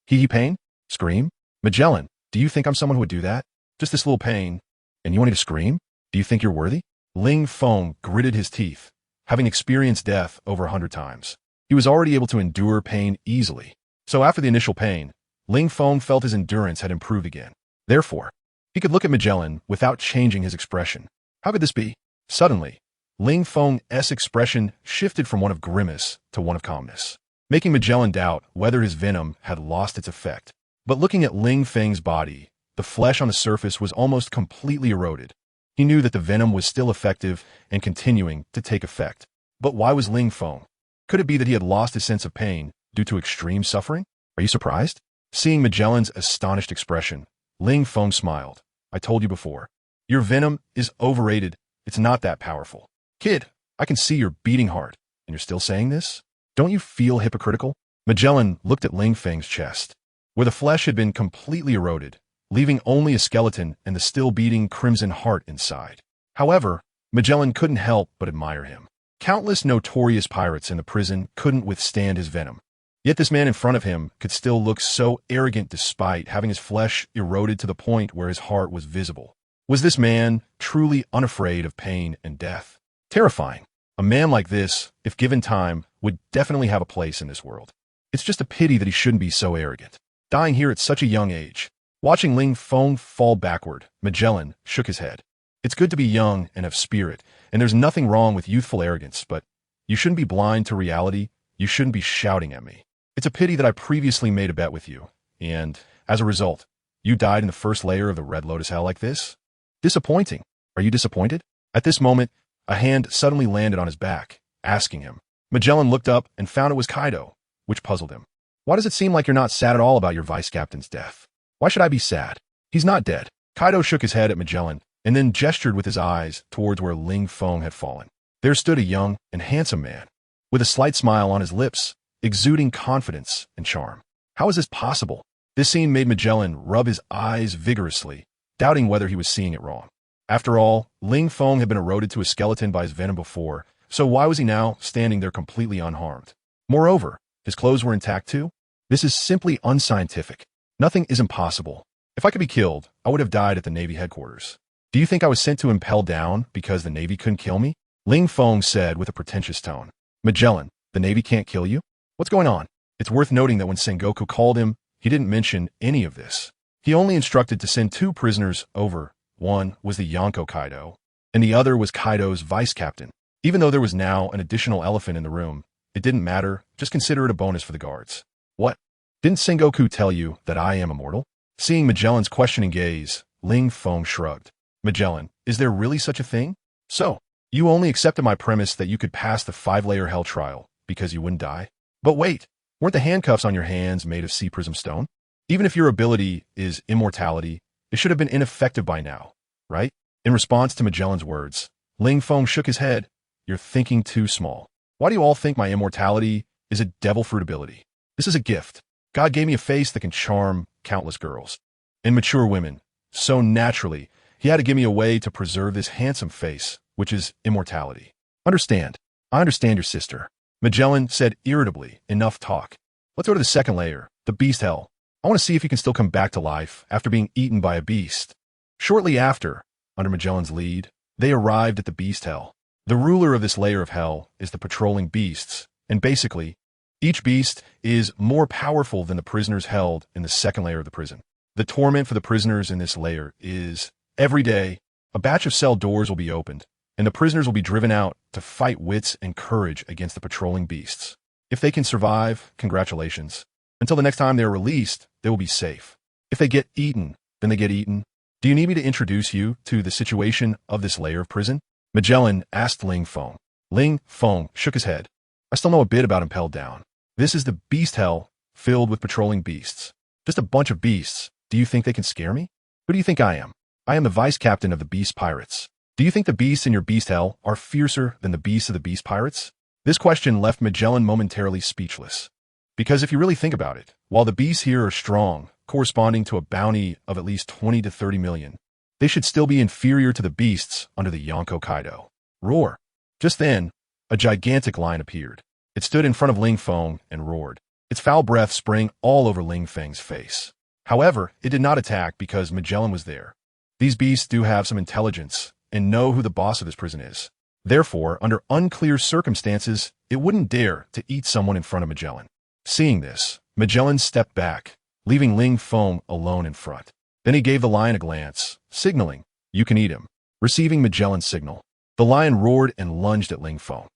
Speaker 1: He pain? Scream? Magellan, do you think I'm someone who would do that? Just this little pain. And you want me to scream? Do you think you're worthy? Ling Feng gritted his teeth, having experienced death over 100 times. He was already able to endure pain easily. So after the initial pain, Ling Feng felt his endurance had improved again. Therefore, he could look at Magellan without changing his expression. How could this be? Suddenly, Ling Feng's expression shifted from one of grimace to one of calmness, making Magellan doubt whether his venom had lost its effect. But looking at Ling Feng's body, the flesh on the surface was almost completely eroded. He knew that the venom was still effective and continuing to take effect. But why was Ling Feng? Could it be that he had lost his sense of pain due to extreme suffering? Are you surprised? Seeing Magellan's astonished expression, Ling Feng smiled. I told you before. Your venom is overrated. It's not that powerful. Kid, I can see your beating heart, and you're still saying this? Don't you feel hypocritical? Magellan looked at Ling Feng's chest, where the flesh had been completely eroded, leaving only a skeleton and the still beating crimson heart inside. However, Magellan couldn't help but admire him. Countless notorious pirates in the prison couldn't withstand his venom. Yet this man in front of him could still look so arrogant despite having his flesh eroded to the point where his heart was visible. Was this man truly unafraid of pain and death? Terrifying. A man like this, if given time, would definitely have a place in this world. It's just a pity that he shouldn't be so arrogant, dying here at such a young age. Watching Ling Feng fall backward, Magellan shook his head. It's good to be young and have spirit, and there's nothing wrong with youthful arrogance, but you shouldn't be blind to reality. You shouldn't be shouting at me. It's a pity that I previously made a bet with you, and, as a result, you died in the first layer of the Red Lotus Hell like this? Disappointing. Are you disappointed? At this moment, a hand suddenly landed on his back, asking him. Magellan looked up and found it was Kaido, which puzzled him. Why does it seem like you're not sad at all about your vice captain's death? Why should I be sad? He's not dead. Kaido shook his head at Magellan and then gestured with his eyes towards where Ling Feng had fallen. There stood a young and handsome man, with a slight smile on his lips, exuding confidence and charm. How is this possible? This scene made Magellan rub his eyes vigorously, doubting whether he was seeing it wrong. After all, Ling Feng had been eroded to a skeleton by his venom before, so why was he now standing there completely unharmed? Moreover, his clothes were intact too? This is simply unscientific. Nothing is impossible. If I could be killed, I would have died at the Navy headquarters. Do you think I was sent to Impel Down because the Navy couldn't kill me? Ling Feng said with a pretentious tone. Magellan, the Navy can't kill you? What's going on? It's worth noting that when Sengoku called him, he didn't mention any of this. He only instructed to send 2 prisoners over. One was the Yonko Kaido, and the other was Kaido's vice captain. Even though there was now an additional elephant in the room, it didn't matter, just consider it a bonus for the guards. What? Didn't Sengoku tell you that I am immortal? Seeing Magellan's questioning gaze, Feng shrugged. Magellan, is there really such a thing? So, you only accepted my premise that you could pass the 5-layer hell trial because you wouldn't die? But wait, weren't the handcuffs on your hands made of sea prism stone? Even if your ability is immortality, it should have been ineffective by now, right? In response to Magellan's words, Feng shook his head. You're thinking too small. Why do you all think my immortality is a devil fruit ability? This is a gift. God gave me a face that can charm countless girls and mature women. So naturally, he had to give me a way to preserve this handsome face, which is immortality. Understand. I understand your sister. Magellan said irritably, enough talk. Let's go to the second layer, the beast hell. I want to see if you can still come back to life after being eaten by a beast. Shortly after, under Magellan's lead, they arrived at the beast hell. The ruler of this layer of hell is the patrolling beasts, and basically, each beast is more powerful than the prisoners held in the second layer of the prison. The torment for the prisoners in this layer is, every day, a batch of cell doors will be opened, and the prisoners will be driven out to fight wits and courage against the patrolling beasts. If they can survive, congratulations. Until the next time they are released, they will be safe. If they get eaten, then they get eaten. Do you need me to introduce you to the situation of this layer of prison? Magellan asked Feng. Feng shook his head. I still know a bit about Impelled Down. This is the beast hell filled with patrolling beasts. Just a bunch of beasts. Do you think they can scare me? Who do you think I am? I am the vice captain of the beast pirates. Do you think the beasts in your beast hell are fiercer than the beasts of the beast pirates? This question left Magellan momentarily speechless. Because if you really think about it, while the beasts here are strong, corresponding to a bounty of at least 20 to 30 million, they should still be inferior to the beasts under the Yonko Kaido. Roar. Just then, a gigantic lion appeared. It stood in front of Feng and roared, its foul breath spraying all over Feng's face. However, it did not attack because Magellan was there. These beasts do have some intelligence and know who the boss of this prison is. Therefore, under unclear circumstances, it wouldn't dare to eat someone in front of Magellan. Seeing this, Magellan stepped back, leaving Feng alone in front. Then he gave the lion a glance, signaling, you can eat him. Receiving Magellan's signal, the lion roared and lunged at Feng.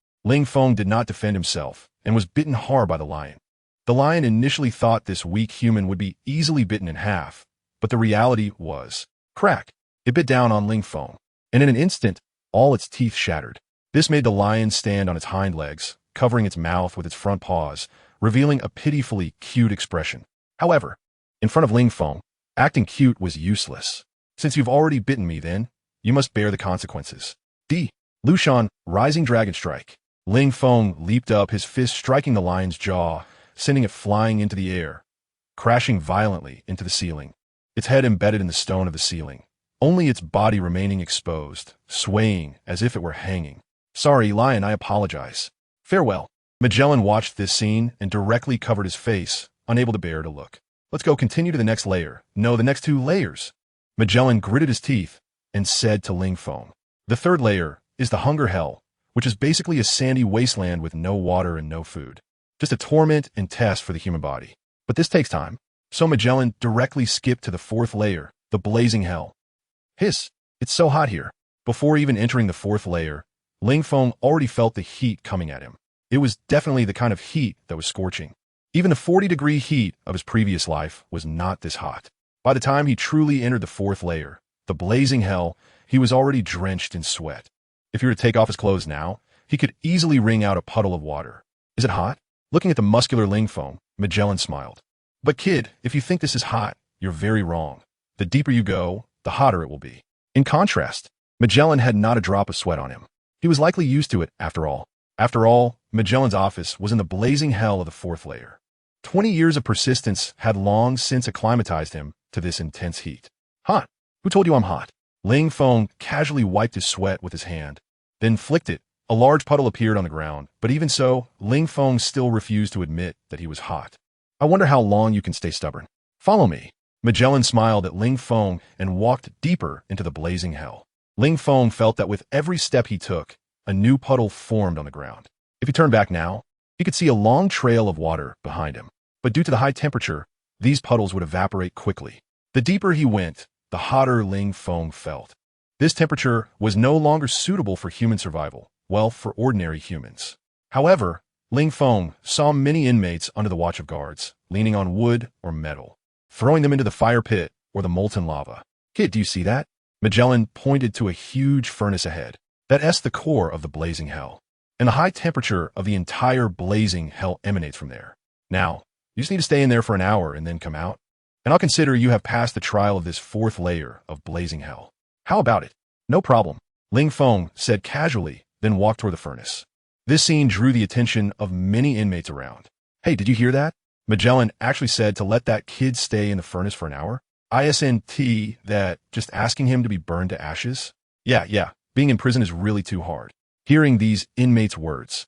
Speaker 1: Feng did not defend himself and was bitten hard by the lion. The lion initially thought this weak human would be easily bitten in half, but the reality was, crack. It bit down on Feng, and in an instant, all its teeth shattered. This made the lion stand on its hind legs, covering its mouth with its front paws, revealing a pitifully cute expression. However, in front of Feng, acting cute was useless. Since you've already bitten me then, you must bear the consequences. D. Lushan, Rising Dragon Strike. Feng leaped up, his fist striking the lion's jaw, sending it flying into the air, crashing violently into the ceiling. Its head embedded in the stone of the ceiling, only its body remaining exposed, swaying as if it were hanging. Sorry, lion, I apologize. Farewell. Magellan watched this scene and directly covered his face, unable to bear to look. Let's go continue to the next layer. No, the next 2 layers. Magellan gritted his teeth and said to Feng. The third layer is the hunger hell, which is basically a sandy wasteland with no water and no food. Just a torment and test for the human body. But this takes time. So Magellan directly skipped to the 4th layer, the blazing hell. Hiss, it's so hot here. Before even entering the 4th layer, Feng already felt the heat coming at him. It was definitely the kind of heat that was scorching. Even the 40-degree heat of his previous life was not this hot. By the time he truly entered the 4th layer, the blazing hell, he was already drenched in sweat. If he were to take off his clothes now, he could easily wring out a puddle of water. Is it hot? Looking at the muscular Feng, Magellan smiled. But kid, if you think this is hot, you're very wrong. The deeper you go, the hotter it will be. In contrast, Magellan had not a drop of sweat on him. He was likely used to it, after all. After all, Magellan's office was in the blazing hell of the 4th layer. 20 years of persistence had long since acclimatized him to this intense heat. Hot? Who told you I'm hot? Feng casually wiped his sweat with his hand, then flicked it. A large puddle appeared on the ground, but even so, Feng still refused to admit that he was hot. I wonder how long you can stay stubborn. Follow me. Magellan smiled at Feng and walked deeper into the blazing hell. Feng felt that with every step he took, a new puddle formed on the ground. If he turned back now, he could see a long trail of water behind him. But due to the high temperature, these puddles would evaporate quickly. The deeper he went, the hotter Feng felt. This temperature was no longer suitable for human survival, well, for ordinary humans. However, Feng saw many inmates under the watch of guards, leaning on wood or metal, throwing them into the fire pit or the molten lava. Kid, do you see that? Magellan pointed to a huge furnace ahead. That's the core of the blazing hell. And the high temperature of the entire blazing hell emanates from there. Now, you just need to stay in there for an hour and then come out. And I'll consider you have passed the trial of this fourth layer of blazing hell. How about it? No problem, Feng said casually, then walked toward the furnace. This scene drew the attention of many inmates around. Hey, did you hear that? Magellan actually said to let that kid stay in the furnace for an hour? ISNT that just asking him to be burned to ashes? Yeah, being in prison is really too hard. Hearing these inmates' words,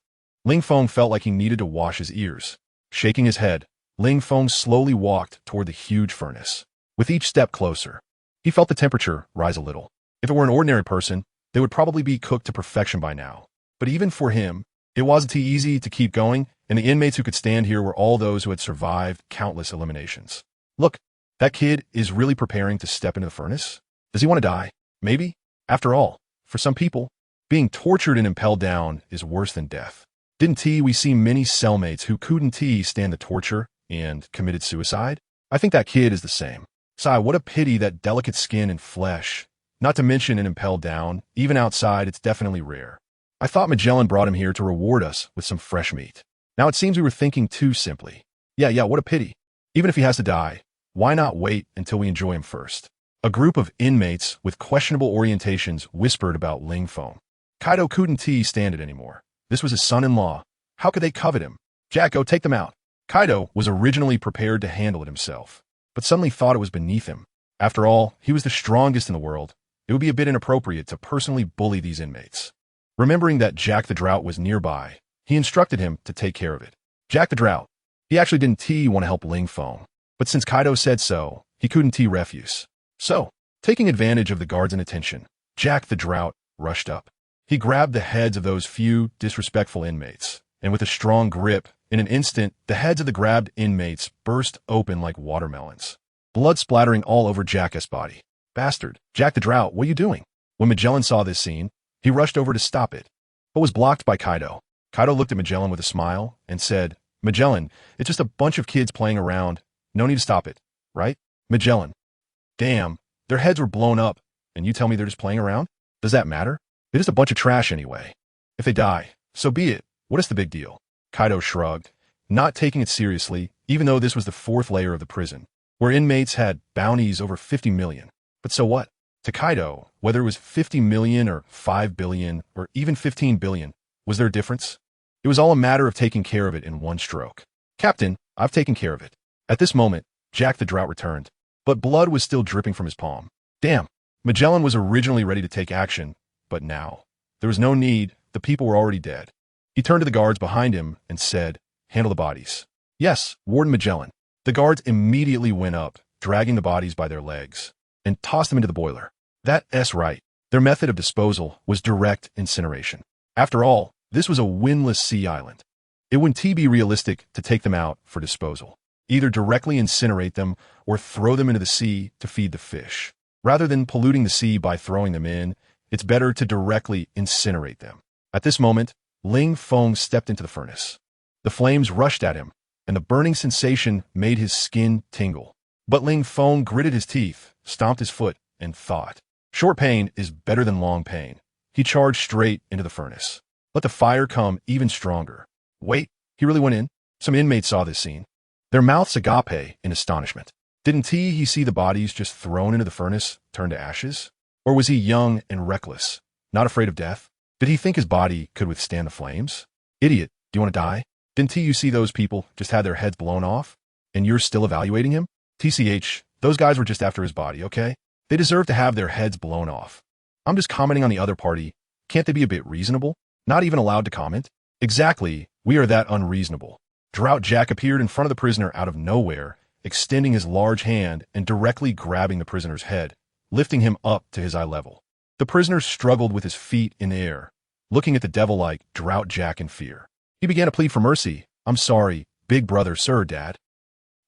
Speaker 1: Feng felt like he needed to wash his ears. Shaking his head, Feng slowly walked toward the huge furnace. With each step closer, he felt the temperature rise a little. If it were an ordinary person, they would probably be cooked to perfection by now. But even for him, it wasn't easy to keep going, and the inmates who could stand here were all those who had survived countless eliminations. Look, that kid is really preparing to step into the furnace. Does he want to die? Maybe. After all, for some people, being tortured and impelled down is worse than death. Didn't we see many cellmates who couldn't stand the torture and committed suicide? I think that kid is the same. Sigh, what a pity that delicate skin and flesh. Not to mention an impelled down, even outside it's definitely rare. I thought Magellan brought him here to reward us with some fresh meat. Now it seems we were thinking too simply. Yeah, what a pity. Even if he has to die, why not wait until we enjoy him first? A group of inmates with questionable orientations whispered about Feng. Kaido couldn't stand it anymore. This was his son-in-law. How could they covet him? Jack, go take them out. Kaido was originally prepared to handle it himself, but suddenly thought it was beneath him. After all, he was the strongest in the world. It would be a bit inappropriate to personally bully these inmates. Remembering that Jack the Drought was nearby, he instructed him to take care of it. Jack the Drought. He actually didn't want to help Feng, but since Kaido said so, he couldn't refuse. So, taking advantage of the guard's inattention, Jack the Drought rushed up. He grabbed the heads of those few disrespectful inmates, and with a strong grip, in an instant, the heads of the grabbed inmates burst open like watermelons, blood splattering all over Jack's body. Bastard, Jack the Drought, what are you doing? When Magellan saw this scene, he rushed over to stop it, but was blocked by Kaido. Kaido looked at Magellan with a smile and said, Magellan, it's just a bunch of kids playing around. No need to stop it, right? Magellan. Damn, their heads were blown up, and you tell me they're just playing around? Does that matter? They're just a bunch of trash anyway. If they die, so be it. What is the big deal? Kaido shrugged, not taking it seriously, even though this was the fourth layer of the prison, where inmates had bounties over 50 million. But so what? To Kaido, whether it was 50 million or 5 billion or even 15 billion, was there a difference? It was all a matter of taking care of it in one stroke. Captain, I've taken care of it. At this moment, Jack the Drought returned, but blood was still dripping from his palm. Damn, Magellan was originally ready to take action, but now, there was no need, the people were already dead. He turned to the guards behind him and said, handle the bodies. Yes, Warden Magellan. The guards immediately went up, dragging the bodies by their legs, and tossed them into the boiler. That's right. Their method of disposal was direct incineration. After all, this was a windless sea island. It wouldn't be realistic to take them out for disposal. Either directly incinerate them or throw them into the sea to feed the fish. Rather than polluting the sea by throwing them in, it's better to directly incinerate them. At this moment, Feng stepped into the furnace. The flames rushed at him, and the burning sensation made his skin tingle. But Feng gritted his teeth, stomped his foot, and thought. Short pain is better than long pain. He charged straight into the furnace. Let the fire come even stronger. Wait, he really went in? Some inmates saw this scene. Their mouths agape in astonishment. Didn't he see the bodies just thrown into the furnace, turned to ashes? Or was he young and reckless, not afraid of death? Did he think his body could withstand the flames? Idiot, do you want to die? Didn't you see those people just had their heads blown off? And you're still evaluating him? TCH, those guys were just after his body, okay? They deserve to have their heads blown off. I'm just commenting on the other party. Can't they be a bit reasonable? Not even allowed to comment? Exactly, we are that unreasonable. Drought Jack appeared in front of the prisoner out of nowhere, extending his large hand and directly grabbing the prisoner's head, lifting him up to his eye level. The prisoner struggled with his feet in the air, looking at the devil-like Drought Jack in fear. He began to plead for mercy. I'm sorry, big brother, sir, dad.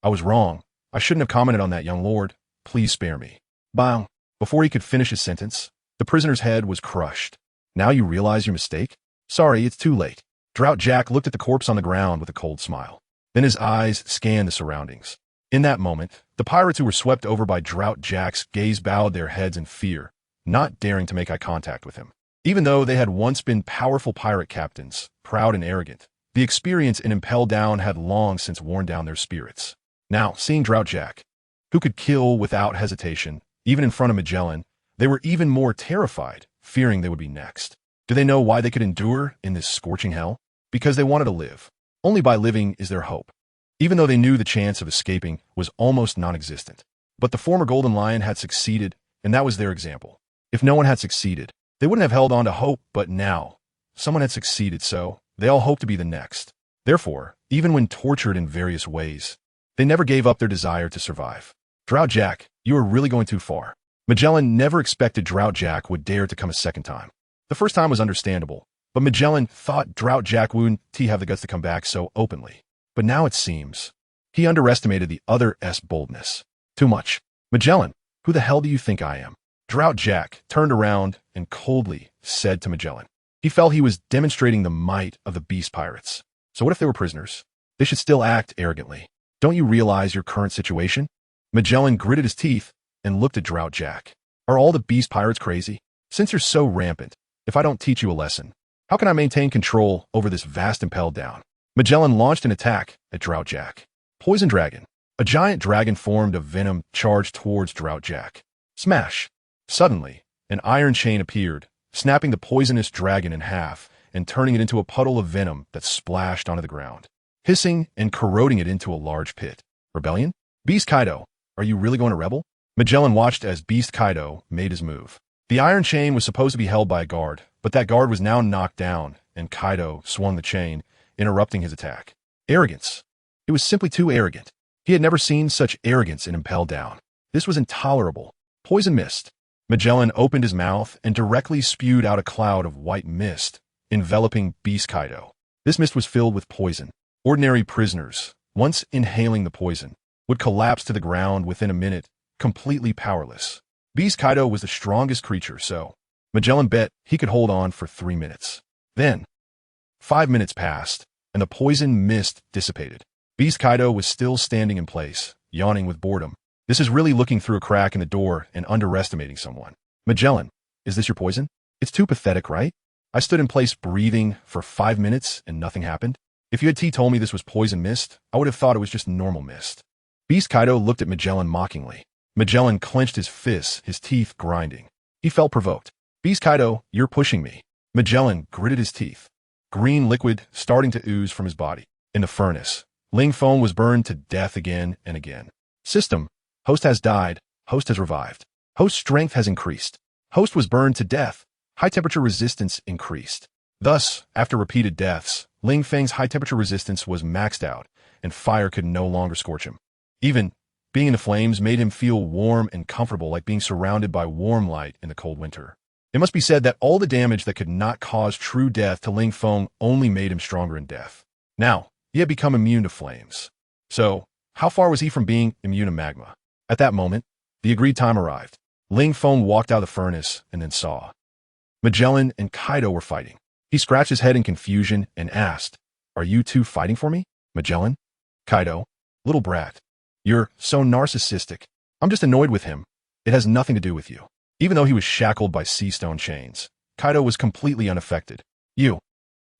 Speaker 1: I was wrong. I shouldn't have commented on that, young lord. Please spare me. Bang. Before he could finish his sentence, The prisoner's head was crushed. Now you realize your mistake? Sorry, it's too late. Drought Jack looked at the corpse on the ground with a cold smile. Then his eyes scanned the surroundings. In that moment, the pirates who were swept over by Drought Jack's gaze bowed their heads in fear, not daring to make eye contact with him. Even though they had once been powerful pirate captains, proud and arrogant, the experience in Impel Down had long since worn down their spirits. Now, seeing Drought Jack, who could kill without hesitation, even in front of Magellan, they were even more terrified, fearing they would be next. Do they know why they could endure in this scorching hell? Because they wanted to live. Only by living is there hope. Even though they knew the chance of escaping was almost non-existent. But the former Golden Lion had succeeded, and that was their example. If no one had succeeded, they wouldn't have held on to hope, but now, someone had succeeded, so they all hoped to be the next. Therefore, even when tortured in various ways, they never gave up their desire to survive. Drought Jack, you are really going too far. Magellan never expected Drought Jack would dare to come a second time. The first time was understandable, but Magellan thought Drought Jack wouldn't have the guts to come back so openly. But now it seems he underestimated the other's boldness. Too much. Magellan, who the hell do you think I am? Drought Jack turned around and coldly said to Magellan. He felt he was demonstrating the might of the beast pirates. So what if they were prisoners? They should still act arrogantly. Don't you realize your current situation? Magellan gritted his teeth and looked at Drought Jack. Are all the beast pirates crazy? Since you're so rampant, if I don't teach you a lesson, how can I maintain control over this vast Impel Down? Magellan launched an attack at Drought Jack. Poison Dragon. A giant dragon formed of venom charged towards Drought Jack. Smash! Suddenly, an iron chain appeared, snapping the poisonous dragon in half and turning it into a puddle of venom that splashed onto the ground, hissing and corroding it into a large pit. Rebellion? Beast Kaido, are you really going to rebel? Magellan watched as Beast Kaido made his move. The iron chain was supposed to be held by a guard, but that guard was now knocked down, and Kaido swung the chain, interrupting his attack. Arrogance. It was simply too arrogant. He had never seen such arrogance in Impel Down. This was intolerable. Poison mist. Magellan opened his mouth and directly spewed out a cloud of white mist, enveloping Beast Kaido. This mist was filled with poison. Ordinary prisoners, once inhaling the poison, would collapse to the ground within a minute, completely powerless. Beast Kaido was the strongest creature, so Magellan bet he could hold on for 3 minutes. Then, 5 minutes passed, and the poison mist dissipated. Beast Kaido was still standing in place, yawning with boredom. This is really looking through a crack in the door and underestimating someone. Magellan, is this your poison? It's too pathetic, right? I stood in place breathing for 5 minutes and nothing happened. If you had told me this was poison mist, I would have thought it was just normal mist. Beast Kaido looked at Magellan mockingly. Magellan clenched his fists, his teeth grinding. He felt provoked. Beast Kaido, you're pushing me. Magellan gritted his teeth. Green liquid starting to ooze from his body. In the furnace, Ling Feng was burned to death again and again. System. Host has died. Host has revived. Host strength has increased. Host was burned to death. High temperature resistance increased. Thus, after repeated deaths, Ling Feng's high temperature resistance was maxed out, and fire could no longer scorch him. Even being in the flames made him feel warm and comfortable, like being surrounded by warm light in the cold winter. It must be said that all the damage that could not cause true death to Ling Feng only made him stronger in death. Now, he had become immune to flames. So, how far was he from being immune to magma? At that moment, the agreed time arrived. Ling Feng walked out of the furnace and then saw Magellan and Kaido were fighting. He scratched his head in confusion and asked, "Are you two fighting for me? Magellan? Kaido? Little brat. You're so narcissistic. I'm just annoyed with him. It has nothing to do with you." Even though he was shackled by sea stone chains, Kaido was completely unaffected. You.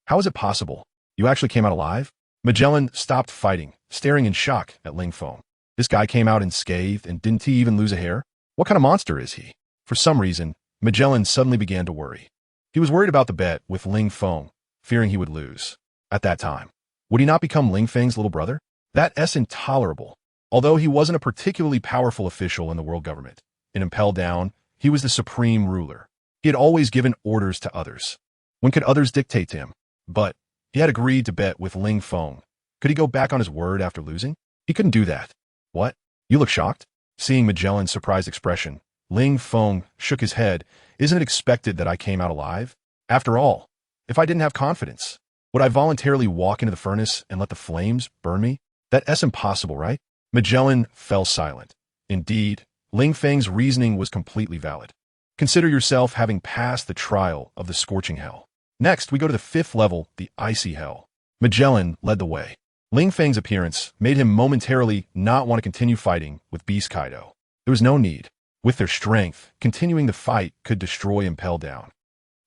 Speaker 1: How is it possible? You actually came out alive? Magellan stopped fighting, staring in shock at Ling Feng. This guy came out unscathed, and didn't he even lose a hair? What kind of monster is he? For some reason, Magellan suddenly began to worry. He was worried about the bet with Ling Feng, fearing he would lose. At that time, would he not become Ling Feng's little brother? That's intolerable. Although he wasn't a particularly powerful official in the world government, in Impel Down, he was the supreme ruler. He had always given orders to others. When could others dictate to him? But he had agreed to bet with Ling Feng. Could he go back on his word after losing? He couldn't do that. What? You look shocked? Seeing Magellan's surprised expression, Ling Feng shook his head. Isn't it expected that I came out alive? After all, if I didn't have confidence, would I voluntarily walk into the furnace and let the flames burn me? That's impossible, right? Magellan fell silent. Indeed, Ling Feng's reasoning was completely valid. Consider yourself having passed the trial of the scorching hell. Next, we go to the 5th level, the icy hell. Magellan led the way. Ling Feng's appearance made him momentarily not want to continue fighting with Beast Kaido. There was no need. With their strength, continuing the fight could destroy Impel Down.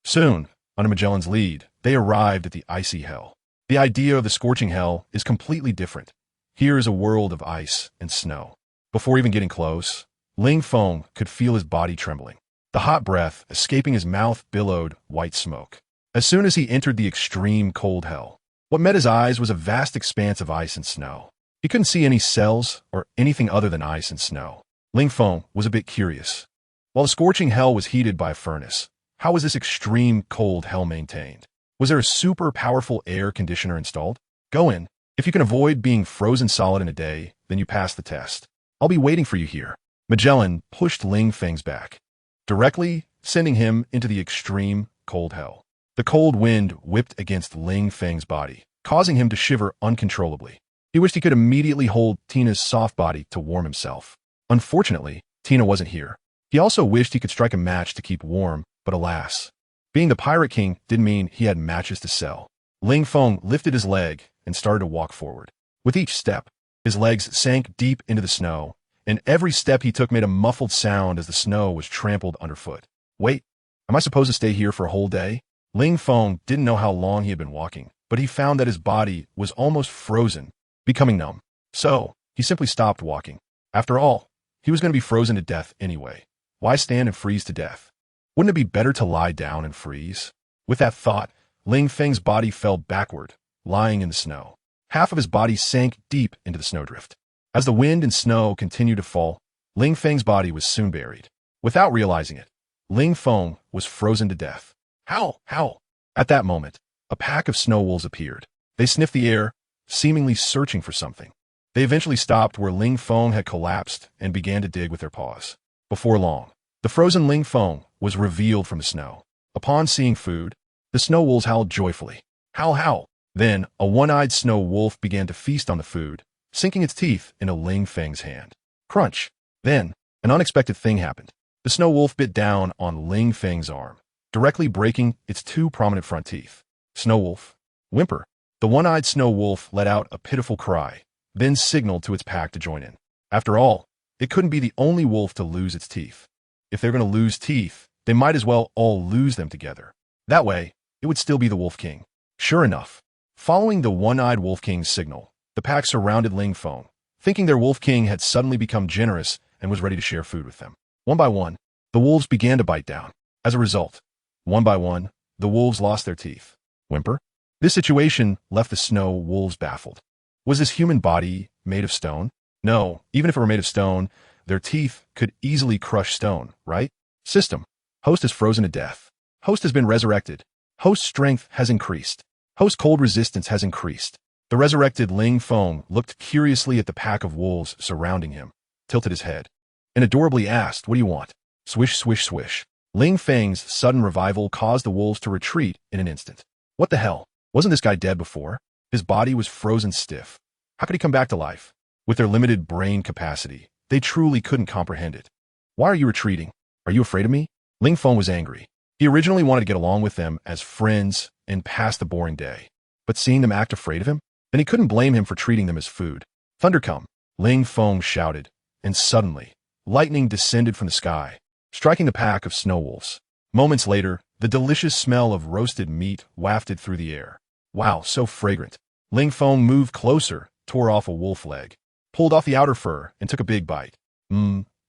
Speaker 1: Soon, under Magellan's lead, they arrived at the icy hell. The idea of the scorching hell is completely different. Here is a world of ice and snow. Before even getting close, Ling Feng could feel his body trembling. The hot breath escaping his mouth billowed white smoke. As soon as he entered the extreme cold hell, what met his eyes was a vast expanse of ice and snow. He couldn't see any cells or anything other than ice and snow. Ling Feng was a bit curious. While the scorching hell was heated by a furnace, how was this extreme cold hell maintained? Was there a super powerful air conditioner installed? Go in. If you can avoid being frozen solid in a day, then you pass the test. I'll be waiting for you here. Magellan pushed Ling Feng's back, directly sending him into the extreme cold hell. The cold wind whipped against Ling Feng's body, causing him to shiver uncontrollably. He wished he could immediately hold Tina's soft body to warm himself. Unfortunately, Tina wasn't here. He also wished he could strike a match to keep warm, but alas, being the Pirate King didn't mean he had matches to sell. Ling Feng lifted his leg and started to walk forward. With each step, his legs sank deep into the snow, and every step he took made a muffled sound as the snow was trampled underfoot. Wait, am I supposed to stay here for a whole day? Ling Feng didn't know how long he had been walking, but he found that his body was almost frozen, becoming numb. So, he simply stopped walking. After all, he was going to be frozen to death anyway. Why stand and freeze to death? Wouldn't it be better to lie down and freeze? With that thought, Ling Feng's body fell backward, lying in the snow. Half of his body sank deep into the snowdrift. As the wind and snow continued to fall, Ling Feng's body was soon buried. Without realizing it, Ling Feng was frozen to death. Howl! Howl! At that moment, a pack of snow wolves appeared. They sniffed the air, seemingly searching for something. They eventually stopped where Ling Feng had collapsed and began to dig with their paws. Before long, the frozen Ling Feng was revealed from the snow. Upon seeing food, the snow wolves howled joyfully. Howl! Howl! Then, a one-eyed snow wolf began to feast on the food, sinking its teeth into Ling Feng's hand. Crunch! Then, an unexpected thing happened. The snow wolf bit down on Ling Feng's arm, directly breaking its 2 prominent front teeth. Snow wolf, whimper. The one-eyed snow wolf let out a pitiful cry, then signaled to its pack to join in. After all, it couldn't be the only wolf to lose its teeth. If they're going to lose teeth, they might as well all lose them together. That way, it would still be the Wolf King. Sure enough, following the one-eyed Wolf King's signal, the pack surrounded Ling Feng, thinking their Wolf King had suddenly become generous and was ready to share food with them. One by one, the wolves began to bite down. As a result, one by one, the wolves lost their teeth. Whimper? This situation left the snow wolves baffled. Was this human body made of stone? No, even if it were made of stone, their teeth could easily crush stone, right? System. Host is frozen to death. Host has been resurrected. Host's strength has increased. Host's cold resistance has increased. The resurrected Ling Feng looked curiously at the pack of wolves surrounding him, tilted his head, and adorably asked, "What do you want?" Swish, swish, swish. Ling Feng's sudden revival caused the wolves to retreat in an instant. What the hell? Wasn't this guy dead before? His body was frozen stiff. How could he come back to life? With their limited brain capacity, they truly couldn't comprehend it. Why are you retreating? Are you afraid of me? Ling Feng was angry. He originally wanted to get along with them as friends and pass the boring day. But seeing them act afraid of him, then he couldn't blame him for treating them as food. Thunder come! Ling Feng shouted, and suddenly, lightning descended from the sky, striking the pack of snow wolves. Moments later, the delicious smell of roasted meat wafted through the air. Wow, so fragrant. Ling Feng moved closer, tore off a wolf leg, pulled off the outer fur, and took a big bite.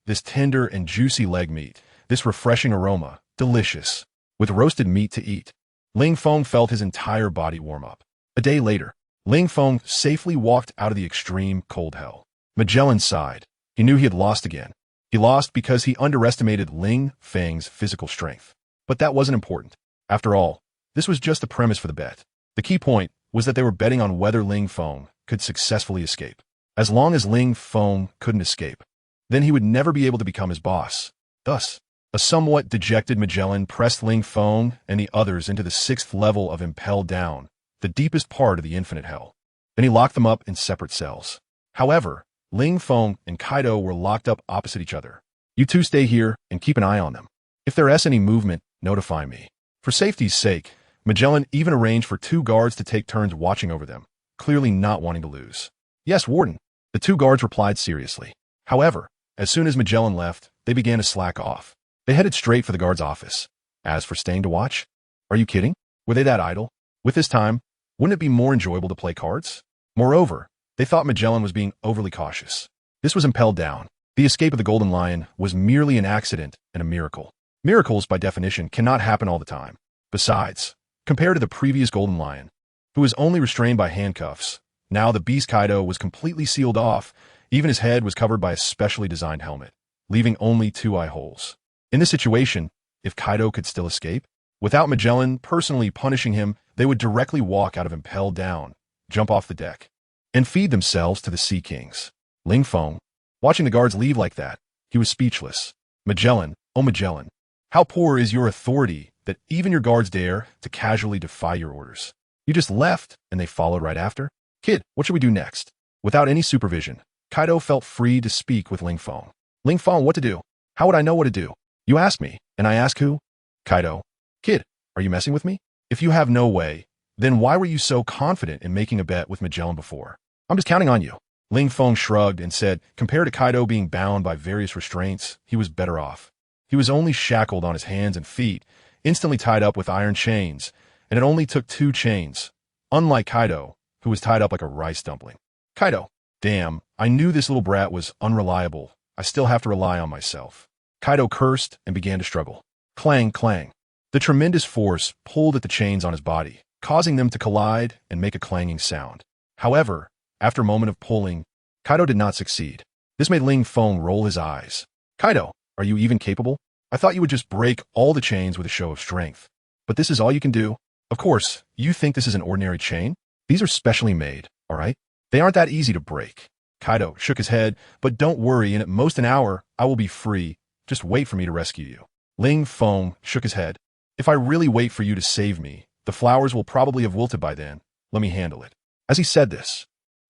Speaker 1: This tender and juicy leg meat, this refreshing aroma, delicious. With roasted meat to eat, Ling Feng felt his entire body warm up. A day later, Ling Feng safely walked out of the extreme cold hell. Magellan sighed. He knew he had lost again. He lost because he underestimated Ling Feng's physical strength. But that wasn't important. After all, this was just the premise for the bet. The key point was that they were betting on whether Ling Feng could successfully escape. As long as Ling Feng couldn't escape, then he would never be able to become his boss. Thus, a somewhat dejected Magellan pressed Ling Feng and the others into the 6th level of Impel Down, the deepest part of the infinite hell. Then he locked them up in separate cells. However, Ling Feng and Kaido were locked up opposite each other. You two stay here and keep an eye on them. If there's any movement, notify me. For safety's sake, Magellan even arranged for 2 guards to take turns watching over them, clearly not wanting to lose. Yes, Warden. The 2 guards replied seriously. However, as soon as Magellan left, they began to slack off. They headed straight for the guard's office. As for staying to watch? Are you kidding? Were they that idle? With this time, wouldn't it be more enjoyable to play cards? Moreover, they thought Magellan was being overly cautious. This was impelled down. The escape of the Golden Lion was merely an accident and a miracle. Miracles, by definition, cannot happen all the time. Besides, compared to the previous Golden Lion, who was only restrained by handcuffs, now the beast Kaido was completely sealed off. Even his head was covered by a specially designed helmet, leaving only 2 eye holes. In this situation, if Kaido could still escape, without Magellan personally punishing him, they would directly walk out of impelled down, jump off the deck, and feed themselves to the Sea Kings. Ling Feng, watching the guards leave like that, he was speechless. Magellan, oh Magellan, how poor is your authority that even your guards dare to casually defy your orders? You just left, and they followed right after? Kid, what should we do next? Without any supervision, Kaido felt free to speak with Ling Feng. Ling Feng, what to do? How would I know what to do? You ask me, and I ask who? Kaido. Kid, are you messing with me? If you have no way, then why were you so confident in making a bet with Magellan before? I'm just counting on you. Ling Feng shrugged and said, compared to Kaido being bound by various restraints, he was better off. He was only shackled on his hands and feet, instantly tied up with iron chains, and it only took 2 chains, unlike Kaido, who was tied up like a rice dumpling. Kaido. Damn, I knew this little brat was unreliable. I still have to rely on myself. Kaido cursed and began to struggle. Clang, clang. The tremendous force pulled at the chains on his body, causing them to collide and make a clanging sound. However, after a moment of pulling, Kaido did not succeed. This made Ling Feng roll his eyes. Kaido, are you even capable? I thought you would just break all the chains with a show of strength. But this is all you can do? Of course, you think this is an ordinary chain? These are specially made, all right? They aren't that easy to break. Kaido shook his head, but don't worry, in at most an hour, I will be free. Just wait for me to rescue you. Ling Feng shook his head. If I really wait for you to save me, the flowers will probably have wilted by then. Let me handle it. As he said this,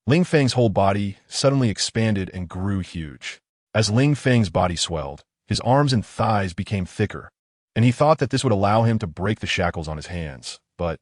Speaker 1: Ling Feng's whole body suddenly expanded and grew huge. As Ling Feng's body swelled, his arms and thighs became thicker, and he thought that this would allow him to break the shackles on his hands. But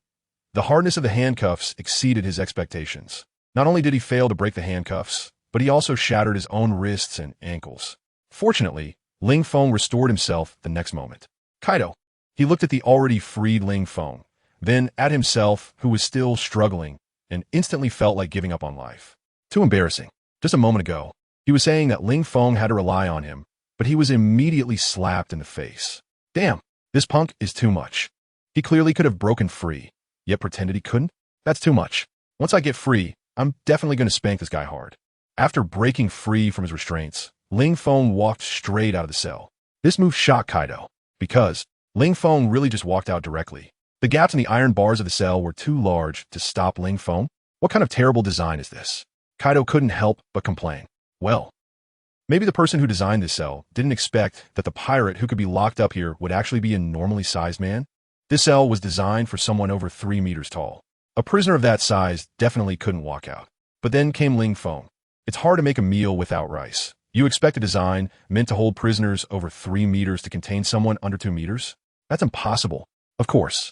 Speaker 1: the hardness of the handcuffs exceeded his expectations. Not only did he fail to break the handcuffs, but he also shattered his own wrists and ankles. Fortunately, Ling Feng restored himself the next moment. Kaido. He looked at the already freed Ling Feng, then at himself, who was still struggling, and instantly felt like giving up on life. Too embarrassing. Just a moment ago, he was saying that Ling Feng had to rely on him, but he was immediately slapped in the face. Damn, this punk is too much. He clearly could have broken free, yet pretended he couldn't? That's too much. Once I get free, I'm definitely going to spank this guy hard. After breaking free from his restraints, Ling Feng walked straight out of the cell. This move shocked Kaido, because Ling Feng really just walked out directly. The gaps in the iron bars of the cell were too large to stop Ling Feng. What kind of terrible design is this? Kaido couldn't help but complain. Well, maybe the person who designed this cell didn't expect that the pirate who could be locked up here would actually be a normally sized man. This cell was designed for someone over 3 meters tall. A prisoner of that size definitely couldn't walk out. But then came Ling Feng. It's hard to make a meal without rice. You expect a design meant to hold prisoners over 3 meters to contain someone under 2 meters? That's impossible. Of course.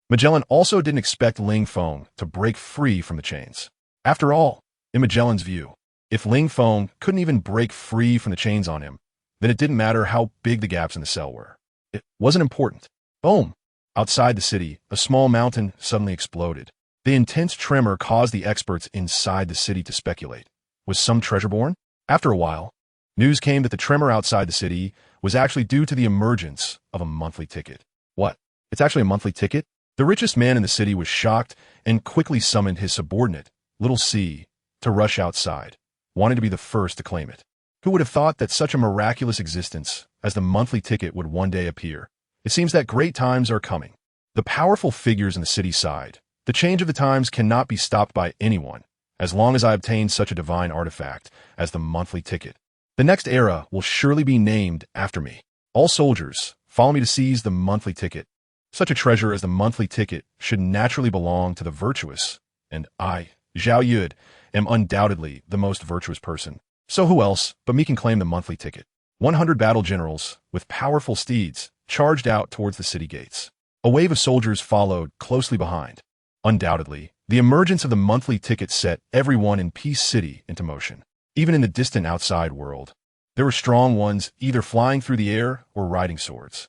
Speaker 1: Magellan also didn't expect Ling Feng to break free from the chains. After all, in Magellan's view, if Ling Feng couldn't even break free from the chains on him, then it didn't matter how big the gaps in the cell were. It wasn't important. Boom! Outside the city, a small mountain suddenly exploded. The intense tremor caused the experts inside the city to speculate. Was some treasure born? After a while, news came that the tremor outside the city was actually due to the emergence of a monthly ticket. What? It's actually a monthly ticket? The richest man in the city was shocked and quickly summoned his subordinate, Little C, to rush outside, wanting to be the first to claim it. Who would have thought that such a miraculous existence as the monthly ticket would one day appear? It seems that great times are coming. The powerful figures in the city sighed. The change of the times cannot be stopped by anyone, as long as I obtain such a divine artifact as the monthly ticket. The next era will surely be named after me. All soldiers, follow me to seize the monthly ticket. Such a treasure as the monthly ticket should naturally belong to the virtuous, and I, Zhao Yud, am undoubtedly the most virtuous person. So who else but me can claim the monthly ticket? 100 battle generals with powerful steeds charged out towards the city gates. A wave of soldiers followed closely behind. Undoubtedly, the emergence of the monthly ticket set everyone in Peace City into motion. Even in the distant outside world, there were strong ones either flying through the air or riding swords.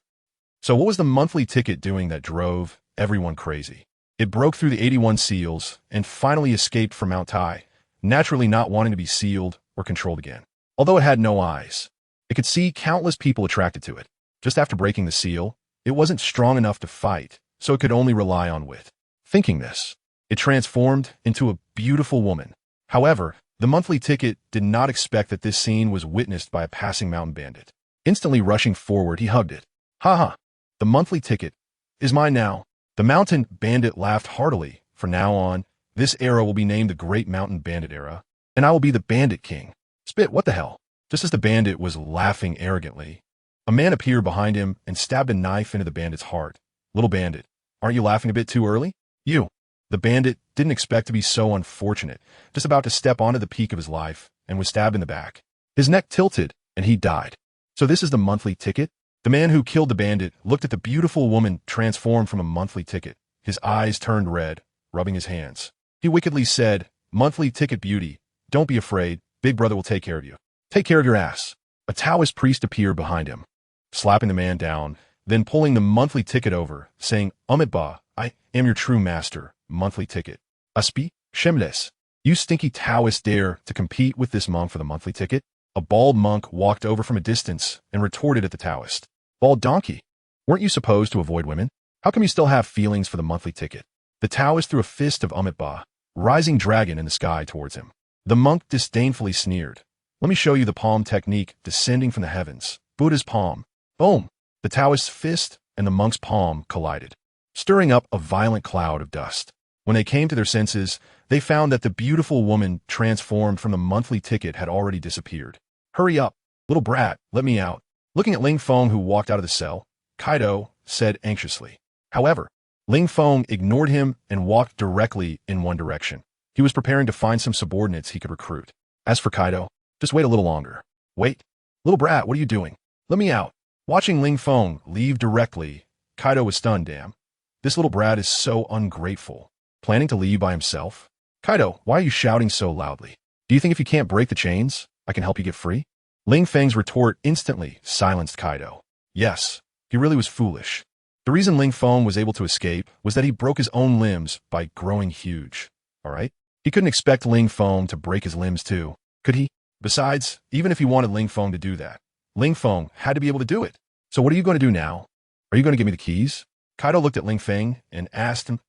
Speaker 1: So what was the monthly ticket doing that drove everyone crazy? It broke through the 81 seals and finally escaped from Mount Tai, naturally not wanting to be sealed or controlled again. Although it had no eyes, it could see countless people attracted to it. Just after breaking the seal, it wasn't strong enough to fight, so it could only rely on wit. Thinking this, it transformed into a beautiful woman. However, the monthly ticket did not expect that this scene was witnessed by a passing mountain bandit. Instantly rushing forward, he hugged it. "Ha! The monthly ticket is mine now." The mountain bandit laughed heartily. "From now on, this era will be named the Great Mountain Bandit Era, and I will be the Bandit King." Spit, what the hell? Just as the bandit was laughing arrogantly, a man appeared behind him and stabbed a knife into the bandit's heart. "Little bandit, aren't you laughing a bit too early? You." The bandit didn't expect to be so unfortunate, just about to step onto the peak of his life, and was stabbed in the back. His neck tilted, and he died. So this is the monthly ticket? The man who killed the bandit looked at the beautiful woman transformed from a monthly ticket. His eyes turned red, rubbing his hands. He wickedly said, "Monthly ticket beauty, don't be afraid, Big Brother will take care of you." "Take care of your ass." A Taoist priest appeared behind him, slapping the man down, then pulling the monthly ticket over, saying, "Umitba, I am your true master, monthly ticket. Aspi, Shemles. You stinky Taoist dare to compete with this monk for the monthly ticket?" A bald monk walked over from a distance and retorted at the Taoist. "Bald donkey, weren't you supposed to avoid women? How come you still have feelings for the monthly ticket?" The Taoist threw a fist of Umitba, rising dragon in the sky towards him. The monk disdainfully sneered. "Let me show you the palm technique descending from the heavens. Buddha's palm." Boom! The Taoist's fist and the monk's palm collided, stirring up a violent cloud of dust. When they came to their senses, they found that the beautiful woman transformed from the monthly ticket had already disappeared. "Hurry up, little brat, let me out." Looking at Ling Feng, who walked out of the cell, Kaido said anxiously. However, Ling Feng ignored him and walked directly in one direction. He was preparing to find some subordinates he could recruit. As for Kaido, just wait a little longer. "Wait, little brat, what are you doing? Let me out." Watching Ling Feng leave directly, Kaido was stunned. Damn, this little brat is so ungrateful. Planning to leave by himself? "Kaido, why are you shouting so loudly? Do you think if you can't break the chains, I can help you get free?" Ling Feng's retort instantly silenced Kaido. Yes, he really was foolish. The reason Ling Feng was able to escape was that he broke his own limbs by growing huge. Alright? He couldn't expect Ling Feng to break his limbs too, could he? Besides, even if he wanted Ling Feng to do that, Ling Feng had to be able to do it. "So what are you going to do now? Are you going to give me the keys?" Kaido looked at Ling Feng and asked him.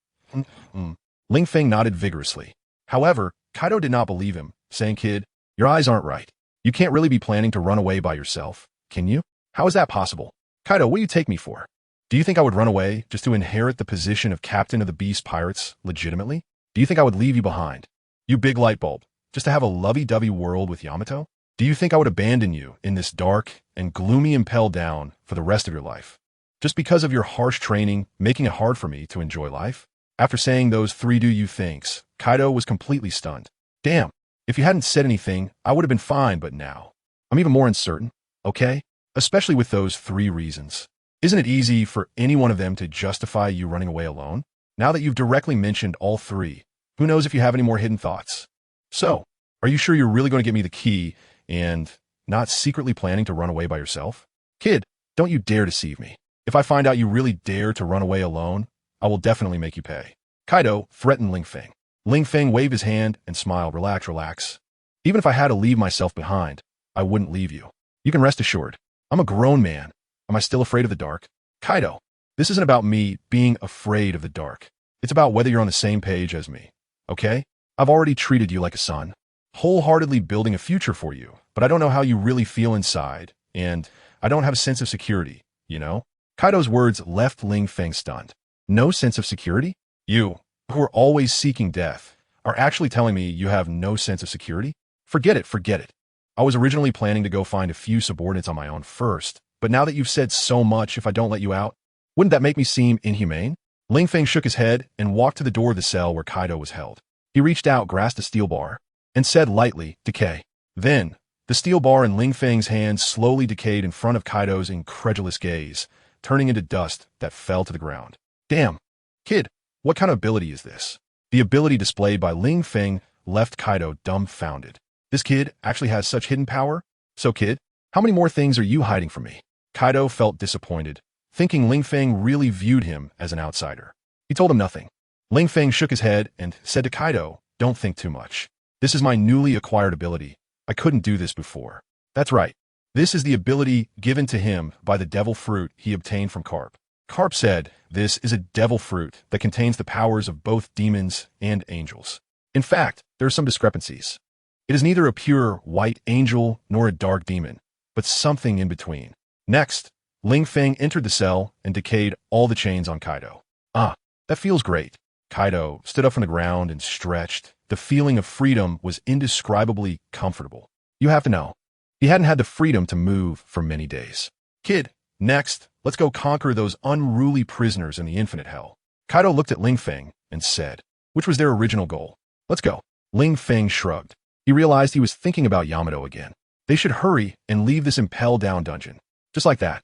Speaker 1: Ling Feng nodded vigorously. However, Kaido did not believe him, saying, "Kid, your eyes aren't right. You can't really be planning to run away by yourself, can you? How is that possible? Kaido, what do you take me for? Do you think I would run away just to inherit the position of captain of the Beast Pirates legitimately? Do you think I would leave you behind? You big light bulb, just to have a lovey-dovey world with Yamato? Do you think I would abandon you in this dark and gloomy impel down for the rest of your life? Just because of your harsh training, making it hard for me to enjoy life?" After saying those three do you thinks, Kaido was completely stunned. "Damn, if you hadn't said anything, I would have been fine, but now I'm even more uncertain, okay? Especially with those three reasons. Isn't it easy for any one of them to justify you running away alone? Now that you've directly mentioned all three, who knows if you have any more hidden thoughts? So, are you sure you're really going to get me the key and not secretly planning to run away by yourself? Kid, don't you dare deceive me. If I find out you really dare to run away alone, I will definitely make you pay." Kaido threatened Ling Feng. Ling Feng waved his hand and smiled. Relax, relax. Even if I had to leave myself behind, I wouldn't leave you. You can rest assured. I'm a grown man. Am I still afraid of the dark? Kaido, this isn't about me being afraid of the dark. It's about whether you're on the same page as me. Okay? I've already treated you like a son, wholeheartedly building a future for you, but I don't know how you really feel inside, and I don't have a sense of security, you know? Kaido's words left Ling Feng stunned. No sense of security? You, who are always seeking death, are actually telling me you have no sense of security? Forget it, forget it. I was originally planning to go find a few subordinates on my own first, but now that you've said so much if I don't let you out, wouldn't that make me seem inhumane? Ling Feng shook his head and walked to the door of the cell where Kaido was held. He reached out, grasped a steel bar, and said lightly, "Decay." Then, the steel bar in Ling Feng's hands slowly decayed in front of Kaido's incredulous gaze. turning into dust that fell to the ground. Damn. Kid, what kind of ability is this? The ability displayed by Ling Feng left Kaido dumbfounded. This kid actually has such hidden power? So kid, how many more things are you hiding from me? Kaido felt disappointed, thinking Ling Feng really viewed him as an outsider. He told him nothing. Ling Feng shook his head and said to Kaido, "Don't think too much. This is my newly acquired ability. I couldn't do this before." That's right. This is the ability given to him by the devil fruit he obtained from Carp. Carp said, "This is a devil fruit that contains the powers of both demons and angels." In fact, there are some discrepancies. It is neither a pure white angel nor a dark demon, but something in between. Next, Ling Feng entered the cell and decayed all the chains on Kaido. Ah, that feels great. Kaido stood up from the ground and stretched. The feeling of freedom was indescribably comfortable. You have to know, he hadn't had the freedom to move for many days. Kid, next, let's go conquer those unruly prisoners in the infinite hell. Kaido looked at Ling Feng and said, which was their original goal. Let's go. Ling Feng shrugged. He realized he was thinking about Yamato again. They should hurry and leave this impel-down dungeon. Just like that.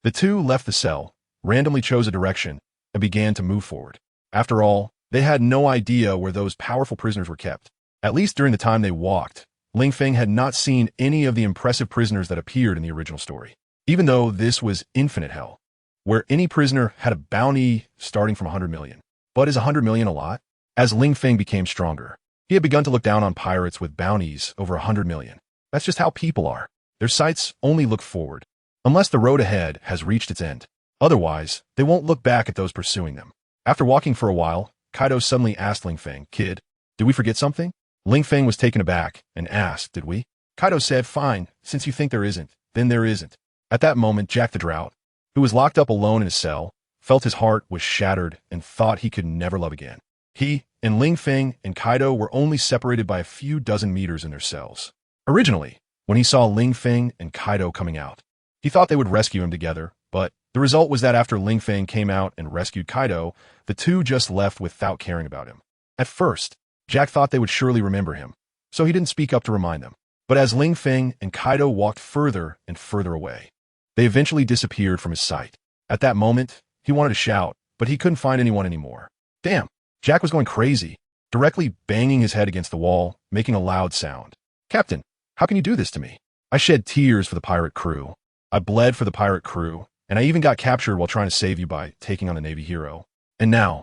Speaker 1: The two left the cell, randomly chose a direction, and began to move forward. After all, they had no idea where those powerful prisoners were kept. At least during the time they walked, Ling Feng had not seen any of the impressive prisoners that appeared in the original story. Even though this was infinite hell, where any prisoner had a bounty starting from 100 million. But is 100 million a lot? As Ling Feng became stronger, he had begun to look down on pirates with bounties over 100 million. That's just how people are. Their sights only look forward, unless the road ahead has reached its end. Otherwise, they won't look back at those pursuing them. After walking for a while, Kaido suddenly asked Ling Feng, "Kid, did we forget something?" Ling Feng was taken aback and asked, "Did we?" Kaido said, "Fine, since you think there isn't, then there isn't." At that moment, Jack the Drought, who was locked up alone in his cell, felt his heart was shattered and thought he could never love again. He and Ling Feng and Kaido were only separated by a few dozen meters in their cells. Originally, when he saw Ling Feng and Kaido coming out, he thought they would rescue him together, but the result was that after Ling Feng came out and rescued Kaido, the two just left without caring about him. At first, Jack thought they would surely remember him, so he didn't speak up to remind them. But as Ling Feng and Kaido walked further and further away, they eventually disappeared from his sight. At that moment, he wanted to shout, but he couldn't find anyone anymore. Damn, Jack was going crazy, directly banging his head against the wall, making a loud sound. "Captain, how can you do this to me? I shed tears for the pirate crew. I bled for the pirate crew, and I even got captured while trying to save you by taking on a Navy hero. And now,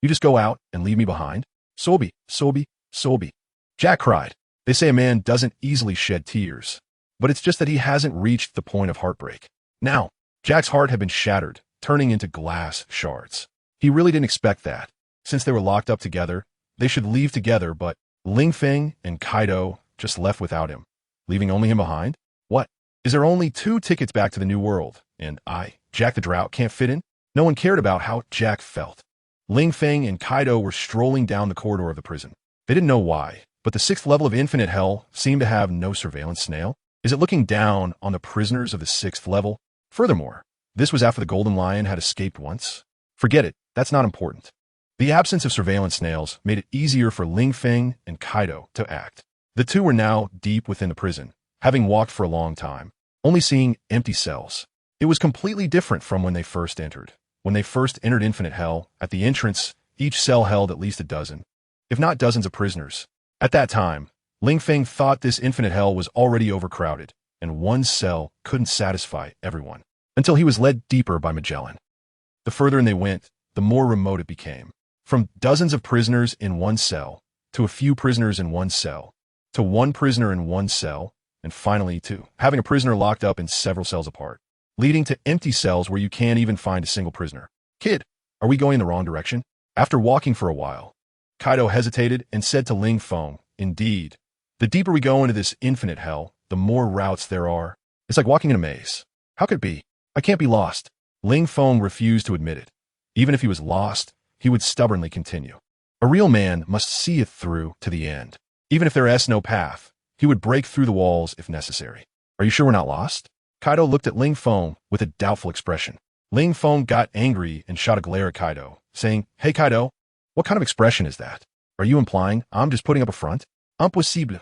Speaker 1: you just go out and leave me behind? Sobi, Sobi, Sobi." Jack cried. They say a man doesn't easily shed tears, but it's just that he hasn't reached the point of heartbreak. Now, Jack's heart had been shattered, turning into glass shards. He really didn't expect that. Since they were locked up together, they should leave together, but Ling Feng and Kaido just left without him, leaving only him behind? What? Is there only 2 tickets back to the new world, and I, Jack the Drought, can't fit in? No one cared about how Jack felt. Ling Feng and Kaido were strolling down the corridor of the prison. They didn't know why, but the 6th level of infinite hell seemed to have no surveillance snail. Is it looking down on the prisoners of the 6th level? Furthermore, this was after the Golden Lion had escaped once. Forget it, that's not important. The absence of surveillance snails made it easier for Ling Feng and Kaido to act. The two were now deep within the prison, having walked for a long time, only seeing empty cells. It was completely different from when they first entered. When they first entered infinite hell, at the entrance, each cell held at least a dozen, if not dozens of prisoners. At that time, Ling Feng thought this infinite hell was already overcrowded, and one cell couldn't satisfy everyone, until he was led deeper by Magellan. The further in they went, the more remote it became. From dozens of prisoners in one cell, to a few prisoners in one cell, to one prisoner in one cell, and finally to having a prisoner locked up in several cells apart, leading to empty cells where you can't even find a single prisoner. Kid, are we going in the wrong direction? After walking for a while, Kaido hesitated and said to Ling Feng, "Indeed, the deeper we go into this infinite hell, the more routes there are. It's like walking in a maze. How could it be? I can't be lost." Ling Feng refused to admit it. Even if he was lost, he would stubbornly continue. A real man must see it through to the end. Even if there is no path, he would break through the walls if necessary. "Are you sure we're not lost?" Kaido looked at Ling Feng with a doubtful expression. Ling Feng got angry and shot a glare at Kaido, saying, "Hey Kaido, what kind of expression is that? Are you implying I'm just putting up a front? Impossible.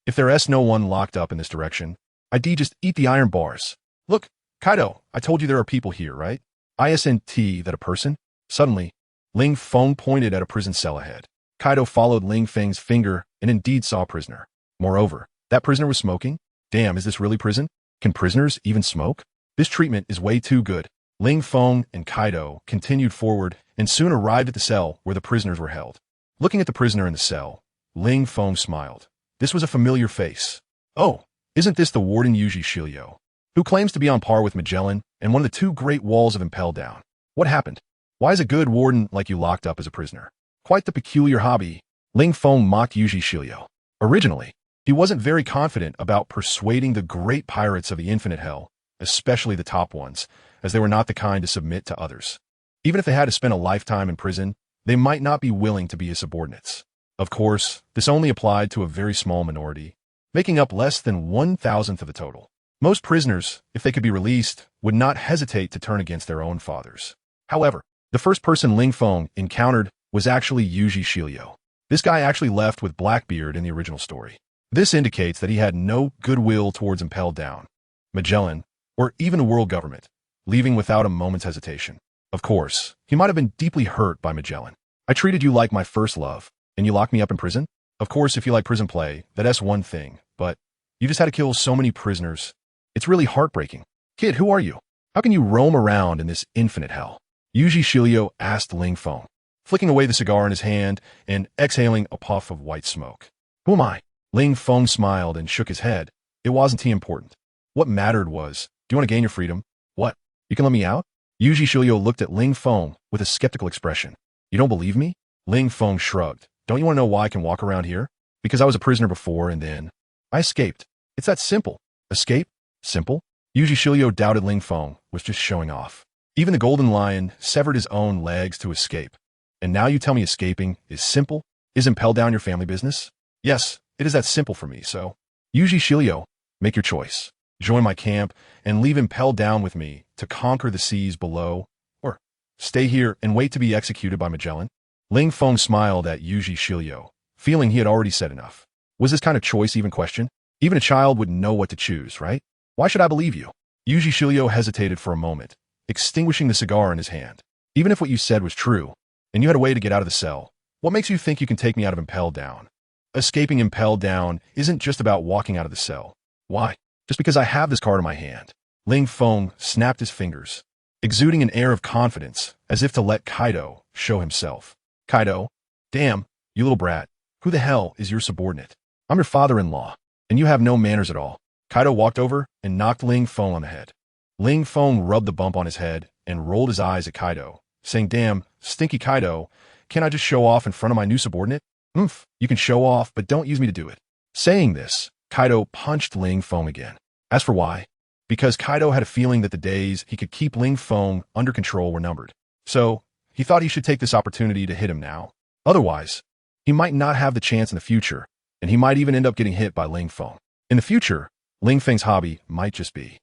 Speaker 1: If there is no one locked up in this direction, I'd just eat the iron bars. Look, Kaido, I told you there are people here, right? Isn't that a person? Suddenly, Ling Feng pointed at a prison cell ahead. Kaido followed Ling Feng's finger and indeed saw a prisoner. Moreover, that prisoner was smoking? Damn, is this really prison? Can prisoners even smoke? This treatment is way too good. Ling Feng and Kaido continued forward and soon arrived at the cell where the prisoners were held. Looking at the prisoner in the cell, Ling Feng smiled. This was a familiar face. Oh, isn't this the warden Yuji Shilio, who claims to be on par with Magellan and one of the two great walls of Impel Down? What happened? Why is a good warden like you locked up as a prisoner? Quite the peculiar hobby. Ling Feng mocked Yuji Shilio. Originally, he wasn't very confident about persuading the great pirates of the Infinite Hell, especially the top ones, as they were not the kind to submit to others. Even if they had to spend a lifetime in prison, they might not be willing to be his subordinates. Of course, this only applied to a very small minority, making up less than 1,000th of the total. Most prisoners, if they could be released, would not hesitate to turn against their own fathers. However, the first person Ling Feng encountered was actually Yuji Shilio. This guy actually left with Blackbeard in the original story. This indicates that he had no goodwill towards Impel Down, Magellan, or even the world government, leaving without a moment's hesitation. Of course, he might have been deeply hurt by Magellan. I treated you like my first love, and you locked me up in prison? Of course, if you like prison play, that's one thing, but you just had to kill so many prisoners. It's really heartbreaking. Kid, who are you? How can you roam around in this infinite hell? Yuji Shilio asked Ling Feng, flicking away the cigar in his hand and exhaling a puff of white smoke. Who am I? Ling Feng smiled and shook his head. It wasn't too important. What mattered was, do you want to gain your freedom? What? You can let me out? Yuji Shilio looked at Ling Feng with a skeptical expression. You don't believe me? Ling Feng shrugged. Don't you want to know why I can walk around here? Because I was a prisoner before and then I escaped. It's that simple. Escape? Simple? Yuji Shilio doubted Ling Feng was just showing off. Even the Golden Lion severed his own legs to escape. And now you tell me escaping is simple? Is Impel Down your family business? Yes, it is that simple for me, so. Yuji Shilio, make your choice. Join my camp and leave Impel Down with me to conquer the seas below, or stay here and wait to be executed by Magellan. Ling Feng smiled at Yuji Shilio, feeling he had already said enough. Was this kind of choice even questioned? Even a child would know what to choose, right? Why should I believe you? Yuji Shilio hesitated for a moment, extinguishing the cigar in his hand. Even if what you said was true, and you had a way to get out of the cell, what makes you think you can take me out of Impel Down? Escaping Impel Down isn't just about walking out of the cell. Why? Just because I have this card in my hand. Ling Feng snapped his fingers, exuding an air of confidence, as if to let Kaido show himself. Kaido, damn, you little brat, who the hell is your subordinate? I'm your father-in-law, and you have no manners at all. Kaido walked over and knocked Ling Feng on the head. Ling Feng rubbed the bump on his head and rolled his eyes at Kaido, saying, damn, stinky Kaido, can't I just show off in front of my new subordinate? You can show off, but don't use me to do it. Saying this, Kaido punched Ling Feng again. As for why? Because Kaido had a feeling that the days he could keep Ling Feng under control were numbered. So, he thought he should take this opportunity to hit him now. Otherwise, he might not have the chance in the future, and he might even end up getting hit by Ling Feng. In the future, Ling Feng's hobby might just be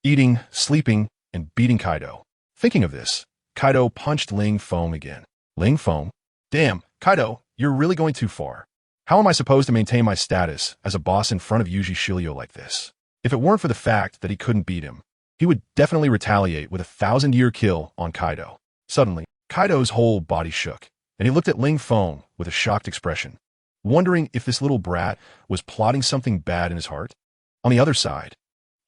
Speaker 1: eating, sleeping, and beating Kaido. Thinking of this, Kaido punched Ling Feng again. Ling Feng? Damn, Kaido, you're really going too far. How am I supposed to maintain my status as a boss in front of Yuji Shilio like this? If it weren't for the fact that he couldn't beat him, he would definitely retaliate with a 1,000-year kill on Kaido. Suddenly, Kaido's whole body shook, and he looked at Ling Feng with a shocked expression, wondering if this little brat was plotting something bad in his heart. On the other side,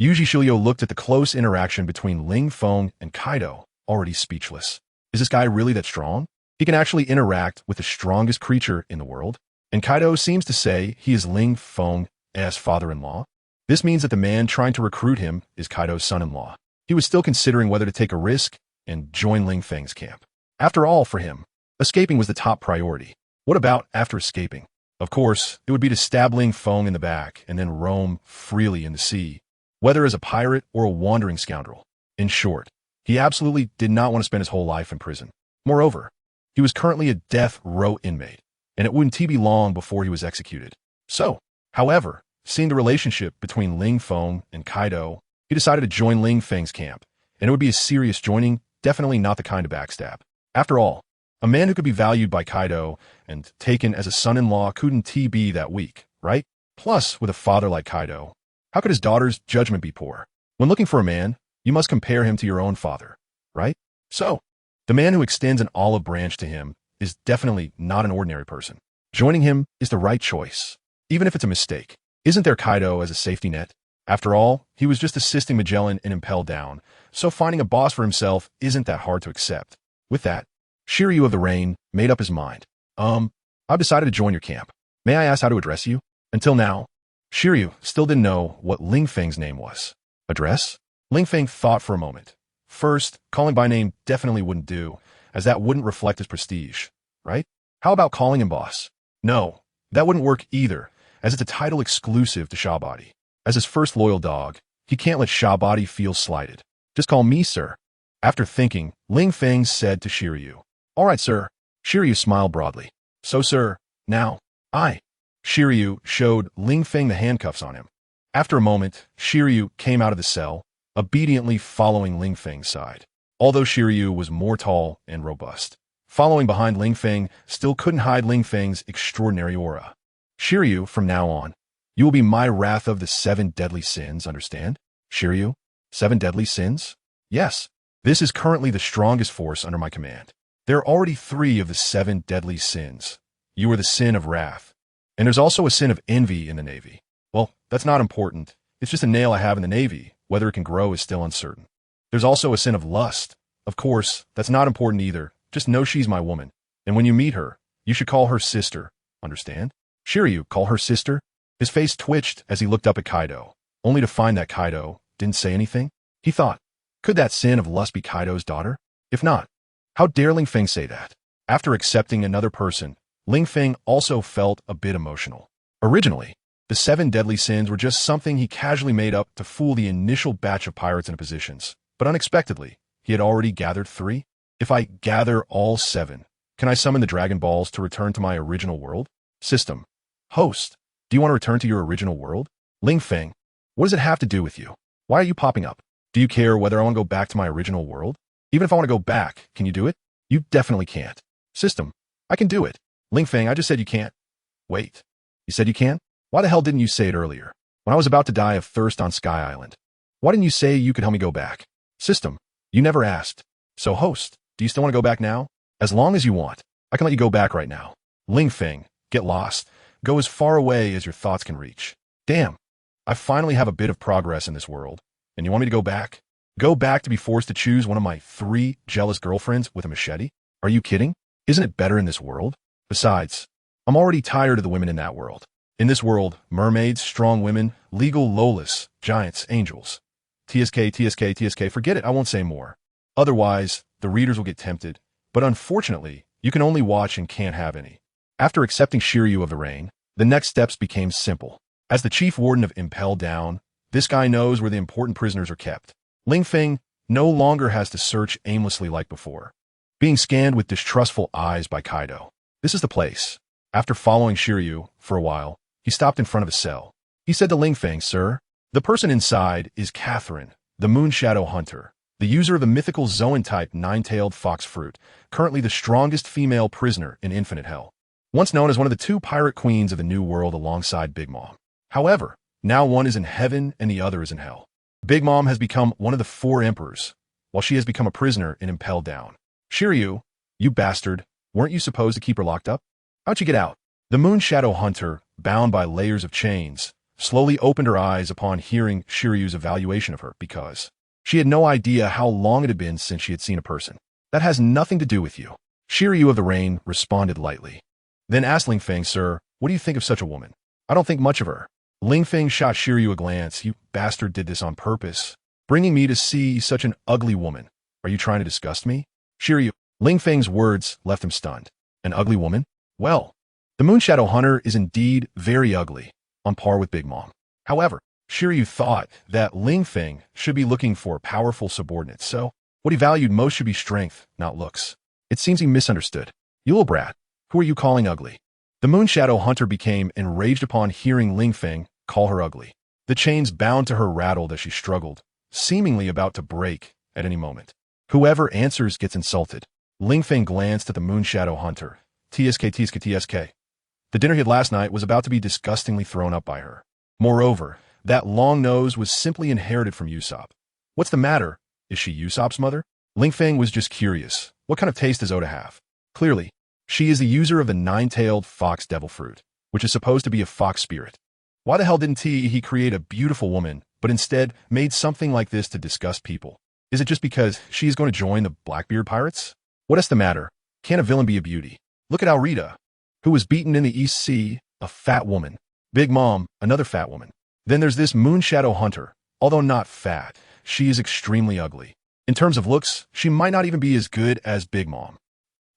Speaker 1: Yuji Shilio looked at the close interaction between Ling Feng and Kaido, already speechless. Is this guy really that strong? He can actually interact with the strongest creature in the world? And Kaido seems to say he is Ling Feng's father-in-law. This means that the man trying to recruit him is Kaido's son-in-law. He was still considering whether to take a risk and join Ling Feng's camp. After all, for him, escaping was the top priority. What about after escaping? Of course, it would be to stab Ling Feng in the back and then roam freely in the sea, whether as a pirate or a wandering scoundrel. In short, he absolutely did not want to spend his whole life in prison. Moreover, he was currently a death row inmate, and it wouldn't be long before he was executed. So, however, seeing the relationship between Ling Feng and Kaido, he decided to join Ling Feng's camp, and it would be a serious joining, definitely not the kind of backstab. After all, a man who could be valued by Kaido and taken as a son-in-law couldn't be that weak, right? Plus, with a father like Kaido, how could his daughter's judgment be poor? When looking for a man, you must compare him to your own father, right? So, the man who extends an olive branch to him is definitely not an ordinary person. Joining him is the right choice, even if it's a mistake. Isn't there Kaido as a safety net? After all, he was just assisting Magellan in Impel Down, so finding a boss for himself isn't that hard to accept. With that, Shiryu of the Rain made up his mind. I've decided to join your camp. May I ask how to address you? Until now, Shiryu still didn't know what Ling Feng's name was. Address? Ling Feng thought for a moment. First, calling by name definitely wouldn't do, as that wouldn't reflect his prestige, right? How about calling him boss? No, that wouldn't work either, as it's a title exclusive to Shabadi. As his first loyal dog, he can't let Shabadi feel slighted. Just call me sir. After thinking, Ling Feng said to Shiryu. All right, sir. Shiryu smiled broadly. So, sir, now, Shiryu showed Ling Feng the handcuffs on him. After a moment, Shiryu came out of the cell, obediently following Ling Feng's side. Although Shiryu was more tall and robust, following behind Ling Feng still couldn't hide Ling Feng's extraordinary aura. Shiryu, from now on, you will be my wrath of the 7 deadly sins, understand? Shiryu, 7 deadly sins? Yes, this is currently the strongest force under my command. There are already 3 of the 7 deadly sins. You are the sin of wrath. And there's also a sin of envy in the Navy. Well, that's not important. It's just a nail I have in the Navy. Whether it can grow is still uncertain. There's also a sin of lust. Of course, that's not important either. Just know she's my woman. And when you meet her, you should call her sister. Understand? Shiryu, call her sister? His face twitched as he looked up at Kaido, only to find that Kaido didn't say anything. He thought, could that sin of lust be Kaido's daughter? If not, how dare Ling Feng say that? After accepting another person, Ling Feng also felt a bit emotional. Originally, the 7 deadly sins were just something he casually made up to fool the initial batch of pirates and positions, but unexpectedly, he had already gathered 3. If I gather all 7, can I summon the Dragon Balls to return to my original world? System. Host. Do you want to return to your original world? Ling Feng. What does it have to do with you? Why are you popping up? Do you care whether I want to go back to my original world? Even if I want to go back, can you do it? You definitely can't. System. I can do it. Ling Feng, I just said you can't. Wait. You said you can? Why the hell didn't you say it earlier? When I was about to die of thirst on Sky Island. Why didn't you say you could help me go back? System. You never asked. So host, do you still want to go back now? As long as you want. I can let you go back right now. Ling Feng, get lost. Go as far away as your thoughts can reach. Damn. I finally have a bit of progress in this world. And you want me to go back? Go back to be forced to choose one of my 3 jealous girlfriends with a machete? Are you kidding? Isn't it better in this world? Besides, I'm already tired of the women in that world. In this world, mermaids, strong women, legal Lolas, giants, angels. TSK, forget it, I won't say more. Otherwise, the readers will get tempted. But unfortunately, you can only watch and can't have any. After accepting Shiryu of the Rain, the next steps became simple. As the chief warden of Impel Down, this guy knows where the important prisoners are kept. Ling Feng no longer has to search aimlessly like before, being scanned with distrustful eyes by Kaido. This is the place. After following Shiryu for a while, he stopped in front of a cell. He said to Ling Feng, Sir, the person inside is Catherine, the Moonshadow Hunter, the user of the mythical Zoan-type 9-tailed fox fruit, currently the strongest female prisoner in Infinite Hell. Once known as one of the 2 pirate queens of the New World alongside Big Mom. However, now one is in heaven and the other is in hell. Big Mom has become one of the 4 emperors, while she has become a prisoner in Impel Down. Shiryu, you bastard, weren't you supposed to keep her locked up? How'd you get out? The Moonshadow Hunter, bound by layers of chains, slowly opened her eyes upon hearing Shiryu's evaluation of her because she had no idea how long it had been since she had seen a person. That has nothing to do with you. Shiryu of the Rain responded lightly. Then asked Ling Feng, Sir, what do you think of such a woman? I don't think much of her. Ling Feng shot Shiryu a glance. You bastard did this on purpose, bringing me to see such an ugly woman. Are you trying to disgust me? Shiryu. Ling Feng's words left him stunned. An ugly woman? Well, the Moonshadow Hunter is indeed very ugly, on par with Big Mom. However, Shiryu thought that Ling Feng should be looking for powerful subordinates, so what he valued most should be strength, not looks. It seems he misunderstood. You little brat, who are you calling ugly? The Moonshadow Hunter became enraged upon hearing Ling Feng call her ugly. The chains bound to her rattled as she struggled, seemingly about to break at any moment. Whoever answers gets insulted. Ling Feng glanced at the Moonshadow Hunter. TSK. The dinner he had last night was about to be disgustingly thrown up by her. Moreover, that long nose was simply inherited from Usopp. What's the matter? Is she Usopp's mother? Ling Feng was just curious. What kind of taste does Oda have? Clearly, she is the user of the nine-tailed fox devil fruit, which is supposed to be a fox spirit. Why the hell didn't he create a beautiful woman, but instead made something like this to disgust people? Is it just because she is going to join the Blackbeard pirates? What is the matter? Can't a villain be a beauty? Look at Aurita, who was beaten in the East Sea, a fat woman. Big Mom, another fat woman. Then there's this Moonshadow Hunter. Although not fat, she is extremely ugly. In terms of looks, she might not even be as good as Big Mom.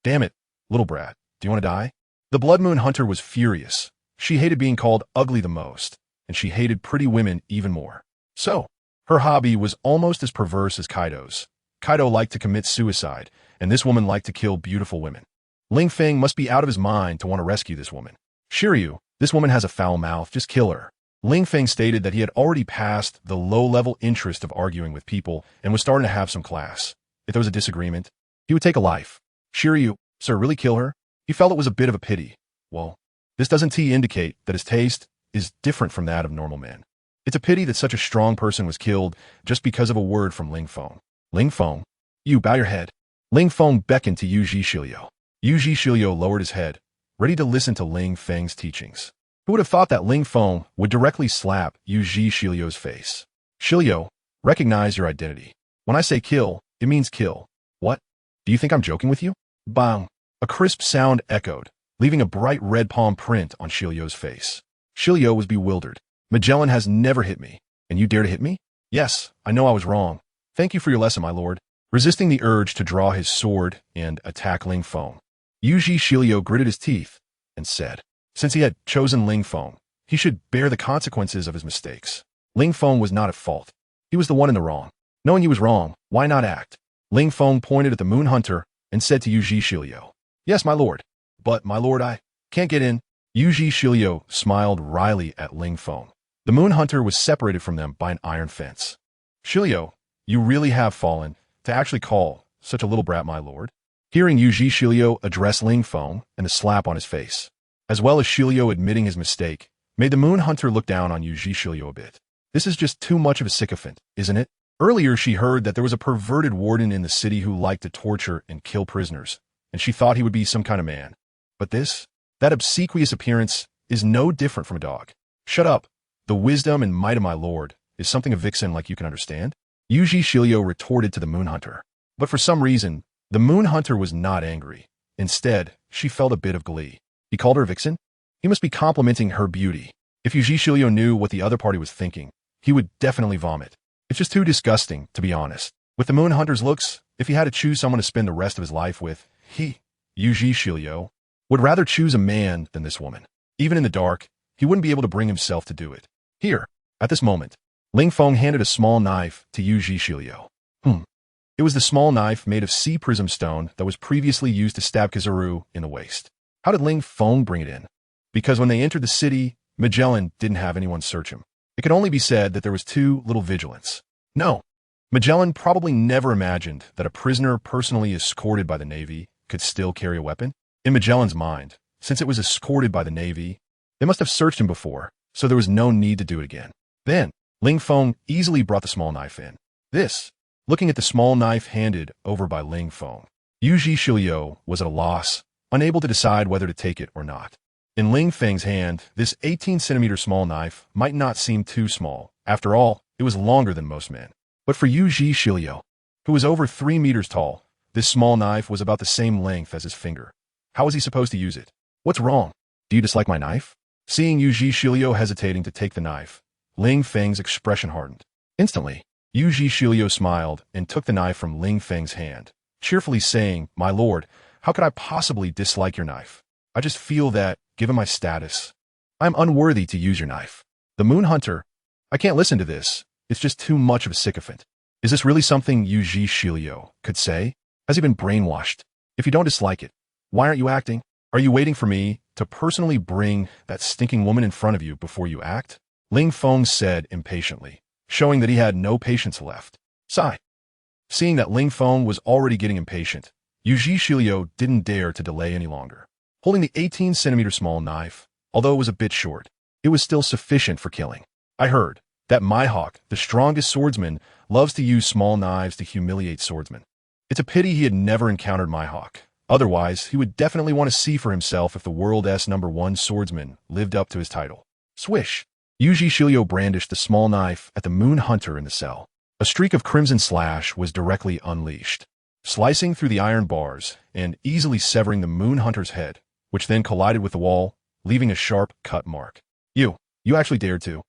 Speaker 1: Damn it, little brat, do you want to die? The Blood Moon Hunter was furious. She hated being called ugly the most, and she hated pretty women even more. So, her hobby was almost as perverse as Kaido's. Kaido liked to commit suicide, and this woman liked to kill beautiful women. Ling Feng must be out of his mind to want to rescue this woman. Shiryu, this woman has a foul mouth, just kill her. Ling Feng stated that he had already passed the low-level interest of arguing with people and was starting to have some class. If there was a disagreement, he would take a life. Shiryu, sir, really kill her? He felt it was a bit of a pity. Well, this doesn't indicate that his taste is different from that of normal men. It's a pity that such a strong person was killed just because of a word from Ling Feng. Ling Feng, you bow your head. Ling Feng beckoned to Yuji Shilio. Yuji Shilio lowered his head, ready to listen to Ling Feng's teachings. Who would have thought that Ling Feng would directly slap Yuji Shilio's face? Shilio, recognize your identity. When I say kill, it means kill. What? Do you think I'm joking with you? Bang! A crisp sound echoed, leaving a bright red palm print on Shilio's face. Shilio was bewildered. Magellan has never hit me, and you dare to hit me? Yes, I know I was wrong. Thank you for your lesson, my lord. Resisting the urge to draw his sword and attack Ling Feng, Yuji Shilio gritted his teeth and said, since he had chosen Ling Feng, he should bear the consequences of his mistakes. Ling Feng was not at fault. He was the one in the wrong. Knowing he was wrong, why not act? Ling Feng pointed at the Moon Hunter and said to Yuji Shilio, yes, my lord. But, my lord, I can't get in. Yuji Shilio smiled wryly at Ling Feng. The Moon Hunter was separated from them by an iron fence. Shilio, you really have fallen to actually call such a little brat my lord? Hearing Yuji Shilio address Ling Feng and the slap on his face, as well as Shilio admitting his mistake, made the Moon Hunter look down on Yuji Shilio a bit. This is just too much of a sycophant, isn't it? Earlier she heard that there was a perverted warden in the city who liked to torture and kill prisoners, and she thought he would be some kind of man. But this, that obsequious appearance, is no different from a dog. Shut up. The wisdom and might of my lord is something a vixen like you can understand? Yuji Shilio retorted to the Moon Hunter. But for some reason, the Moon Hunter was not angry. Instead, she felt a bit of glee. He called her a vixen? He must be complimenting her beauty. If Yuji Shilio knew what the other party was thinking, he would definitely vomit. It's just too disgusting, to be honest. With the Moon Hunter's looks, if he had to choose someone to spend the rest of his life with, he, Yuji Shilio, would rather choose a man than this woman. Even in the dark, he wouldn't be able to bring himself to do it. Here, at this moment, Ling Feng handed a small knife to Yuji Shilio. It was the small knife made of sea prism stone that was previously used to stab Kizaru in the waist. How did Ling Feng bring it in? Because when they entered the city, Magellan didn't have anyone search him. It could only be said that there was too little vigilance. No, Magellan probably never imagined that a prisoner personally escorted by the Navy could still carry a weapon. In Magellan's mind, since it was escorted by the Navy, they must have searched him before, so there was no need to do it again. Then, Ling Feng easily brought the small knife in. Looking at the small knife handed over by Ling Feng, Yuji Shilio was at a loss, unable to decide whether to take it or not. In Ling Feng's hand, this 18-centimeter small knife might not seem too small. After all, it was longer than most men. But for Yuji Shilio, who was over 3 meters tall, this small knife was about the same length as his finger. How was he supposed to use it? What's wrong? Do you dislike my knife? Seeing Yuji Shilio hesitating to take the knife, Ling Feng's expression hardened. Instantly, Yuji Shilio smiled and took the knife from Ling Feng's hand, cheerfully saying, my lord, how could I possibly dislike your knife? I just feel that, given my status, I'm unworthy to use your knife. The Moon Hunter, I can't listen to this. It's just too much of a sycophant. Is this really something Yuji Shilio could say? Has he been brainwashed? If you don't dislike it, why aren't you acting? Are you waiting for me to personally bring that stinking woman in front of you before you act? Ling Feng said impatiently, showing that he had no patience left. Sigh. Seeing that Ling Feng was already getting impatient, Yuji Shilio didn't dare to delay any longer. Holding the 18-centimeter small knife, although it was a bit short, it was still sufficient for killing. I heard, That Mihawk, the strongest swordsman, loves to use small knives to humiliate swordsmen. It's a pity he had never encountered Mihawk. Otherwise, he would definitely want to see for himself if the world's #1 swordsman lived up to his title. Swish! Yuji Shiryu brandished the small knife at the Moon Hunter in the cell. A streak of crimson slash was directly unleashed, slicing through the iron bars and easily severing the Moon Hunter's head, which then collided with the wall, leaving a sharp cut mark. You actually dared to.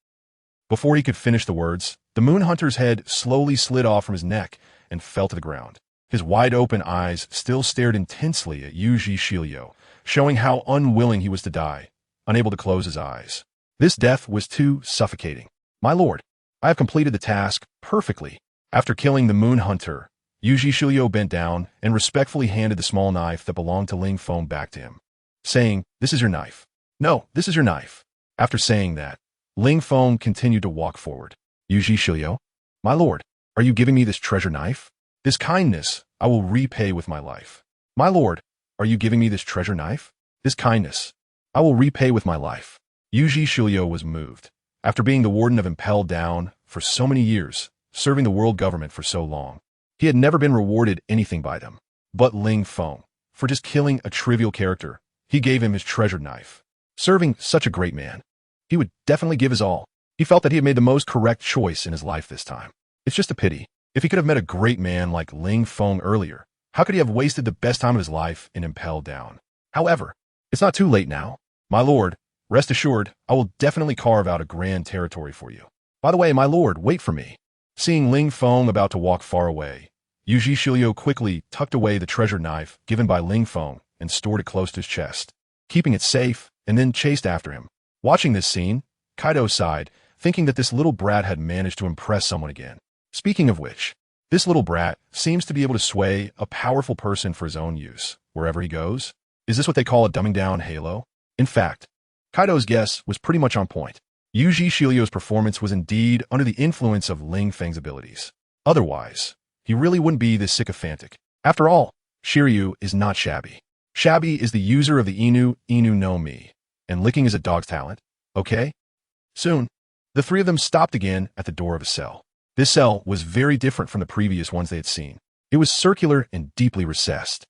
Speaker 1: Before he could finish the words, the Moon Hunter's head slowly slid off from his neck and fell to the ground. His wide-open eyes still stared intensely at Yuji Shiryu, showing how unwilling he was to die, unable to close his eyes. This death was too suffocating. My lord, I have completed the task perfectly. After killing the Moon Hunter, Yuji Shiryu bent down and respectfully handed the small knife that belonged to Ling Feng back to him, saying, "This is your knife." "No, this is your knife." After saying that, Ling Feng continued to walk forward. "Yuji Shiryu, my lord, are you giving me this treasure knife? This kindness I will repay with my life." "My lord, are you giving me this treasure knife? This kindness I will repay with my life." Yuji Shiryu was moved. After being the warden of Impel Down for so many years, serving the world government for so long, he had never been rewarded anything by them. But Ling Feng, for just killing a trivial character, he gave him his treasured knife. Serving such a great man, he would definitely give his all. He felt that he had made the most correct choice in his life this time. It's just a pity. If he could have met a great man like Ling Feng earlier, how could he have wasted the best time of his life in Impel Down? However, it's not too late now. My lord, rest assured, I will definitely carve out a grand territory for you. By the way, my lord, wait for me. Seeing Ling Feng about to walk far away, Yuji Shiryu quickly tucked away the treasure knife given by Ling Feng and stored it close to his chest, keeping it safe, and then chased after him. Watching this scene, Kaido sighed, thinking that this little brat had managed to impress someone again. Speaking of which, this little brat seems to be able to sway a powerful person for his own use, wherever he goes. Is this what they call a dumbing down halo? In fact, Kaido's guess was pretty much on point. Yuji Shiryu's performance was indeed under the influence of Ling Feng's abilities. Otherwise, he really wouldn't be this sycophantic. After all, Shiryu is not shabby. Shabby is the user of the Inu no Mi, and licking is a dog's talent, okay? Soon, the three of them stopped again at the door of a cell. This cell was very different from the previous ones they had seen. It was circular and deeply recessed.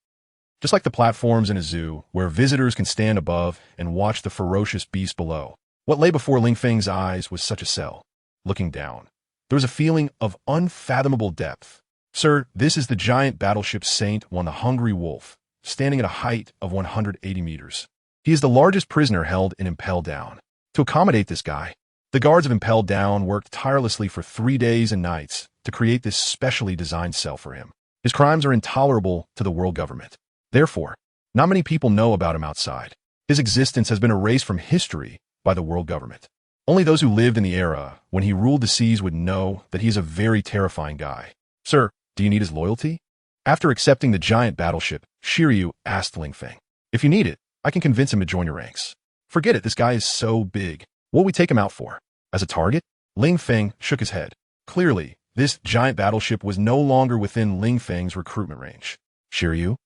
Speaker 1: Just like the platforms in a zoo, where visitors can stand above and watch the ferocious beast below. What lay before Ling Feng's eyes was such a cell. Looking down, there was a feeling of unfathomable depth. Sir, this is the giant battleship Saint One, the Hungry Wolf, standing at a height of 180 meters. He is the largest prisoner held in Impel Down. To accommodate this guy, the guards of Impel Down worked tirelessly for 3 days and nights to create this specially designed cell for him. His crimes are intolerable to the world government. Therefore, not many people know about him outside. His existence has been erased from history by the world government. Only those who lived in the era when he ruled the seas would know that he is a very terrifying guy. Sir, do you need his loyalty? After accepting the giant battleship, Shiryu asked Ling Feng, "If you need it, I can convince him to join your ranks." "Forget it, this guy is so big. What will we take him out for? As a target?" Ling Feng shook his head. Clearly, this giant battleship was no longer within Ling Feng's recruitment range. Shiryu?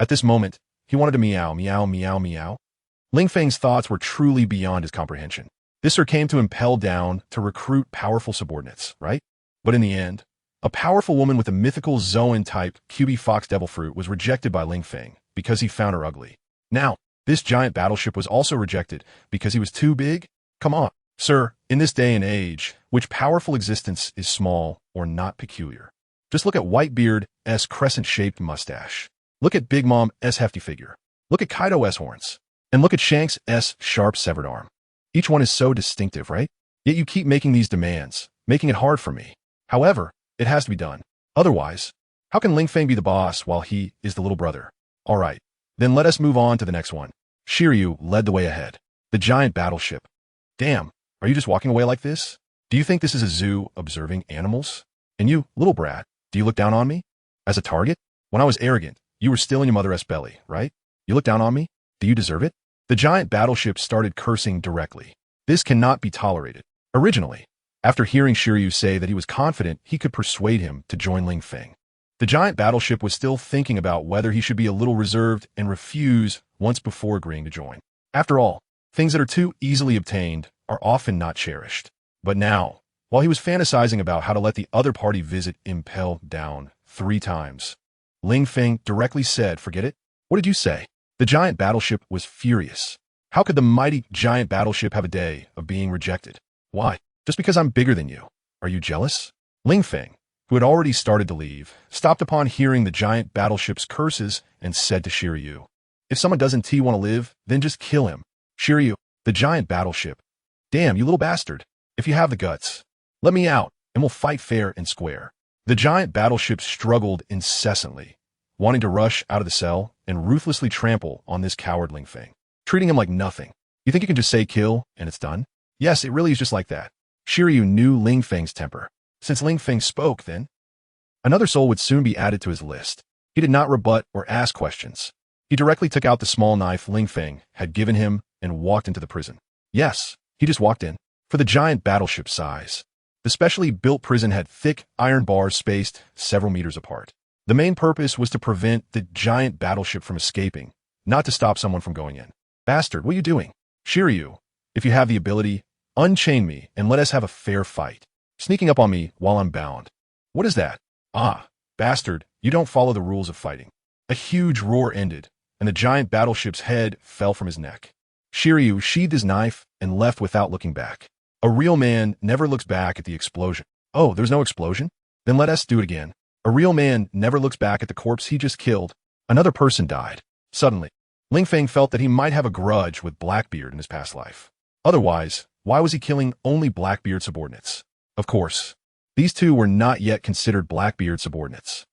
Speaker 1: At this moment, he wanted to meow, meow, meow, meow. Ling Feng's thoughts were truly beyond his comprehension. This sir came to Impel Down to recruit powerful subordinates, right? But in the end, a powerful woman with a mythical Zoan-type QB Fox Devil Fruit was rejected by Ling Feng because he found her ugly. Now, this giant battleship was also rejected because he was too big? Come on, sir, in this day and age, which powerful existence is small or not peculiar? Just look at Whitebeard's crescent-shaped mustache. Look at Big Mom's hefty figure. Look at Kaido's horns. And look at Shanks' sharp severed arm. Each one is so distinctive, right? Yet you keep making these demands, making it hard for me. However, it has to be done. Otherwise, how can Ling Feng be the boss while he is the little brother? All right, then let us move on to the next one. Shiryu led the way ahead. The giant battleship. Damn, are you just walking away like this? Do you think this is a zoo observing animals? And you, little brat, do you look down on me? As a target? When I was arrogant, you were still in your mother's belly, right? You look down on me? Do you deserve it? The giant battleship started cursing directly. This cannot be tolerated. Originally, after hearing Shiryu say that he was confident he could persuade him to join Ling Feng, the giant battleship was still thinking about whether he should be a little reserved and refuse once before agreeing to join. After all, things that are too easily obtained are often not cherished. But now, while he was fantasizing about how to let the other party visit impel down 3 times. Ling Feng directly said, "Forget it? What did you say?" The giant battleship was furious. How could the mighty giant battleship have a day of being rejected? Why? Just because I'm bigger than you. Are you jealous? Ling Feng, who had already started to leave, stopped upon hearing the giant battleship's curses and said to Shiryu, "If someone doesn't want to live, then just kill him." Shiryu, the giant battleship. "Damn, you little bastard. If you have the guts, let me out and we'll fight fair and square." The giant battleship struggled incessantly, wanting to rush out of the cell and ruthlessly trample on this coward Ling Feng, treating him like nothing. You think you can just say kill and it's done? Yes, it really is just like that. Shiryu knew Ling Feng's temper. Since Ling Feng spoke, then another soul would soon be added to his list. He did not rebut or ask questions. He directly took out the small knife Ling Feng had given him and walked into the prison. Yes, he just walked in. For the giant battleship size, the specially built prison had thick iron bars spaced several meters apart. The main purpose was to prevent the giant battleship from escaping, not to stop someone from going in. "Bastard, what are you doing? Shiryu, if you have the ability, unchain me and let us have a fair fight. Sneaking up on me while I'm bound. What is that? Ah, bastard, you don't follow the rules of fighting." A huge roar ended, and the giant battleship's head fell from his neck. Shiryu sheathed his knife and left without looking back. A real man never looks back at the explosion. "Oh, there's no explosion? Then let us do it again." A real man never looks back at the corpse he just killed. Another person died. Suddenly, Ling Feng felt that he might have a grudge with Blackbeard in his past life. Otherwise, why was he killing only Blackbeard subordinates? Of course, these two were not yet considered Blackbeard subordinates.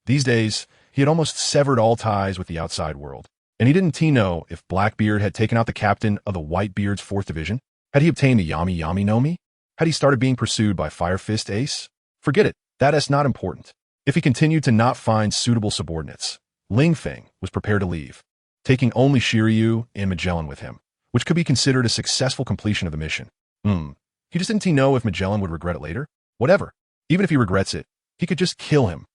Speaker 1: These days, he had almost severed all ties with the outside world. And he didn't know if Blackbeard had taken out the captain of the Whitebeard's 4th Division. Had he obtained the Yami Yami no Mi? Had he started being pursued by Fire Fist Ace? Forget it. That is not important. If he continued to not find suitable subordinates, Ling Feng was prepared to leave, taking only Shiryu and Magellan with him, which could be considered a successful completion of the mission. He just didn't know if Magellan would regret it later. Whatever. Even if he regrets it, he could just kill him.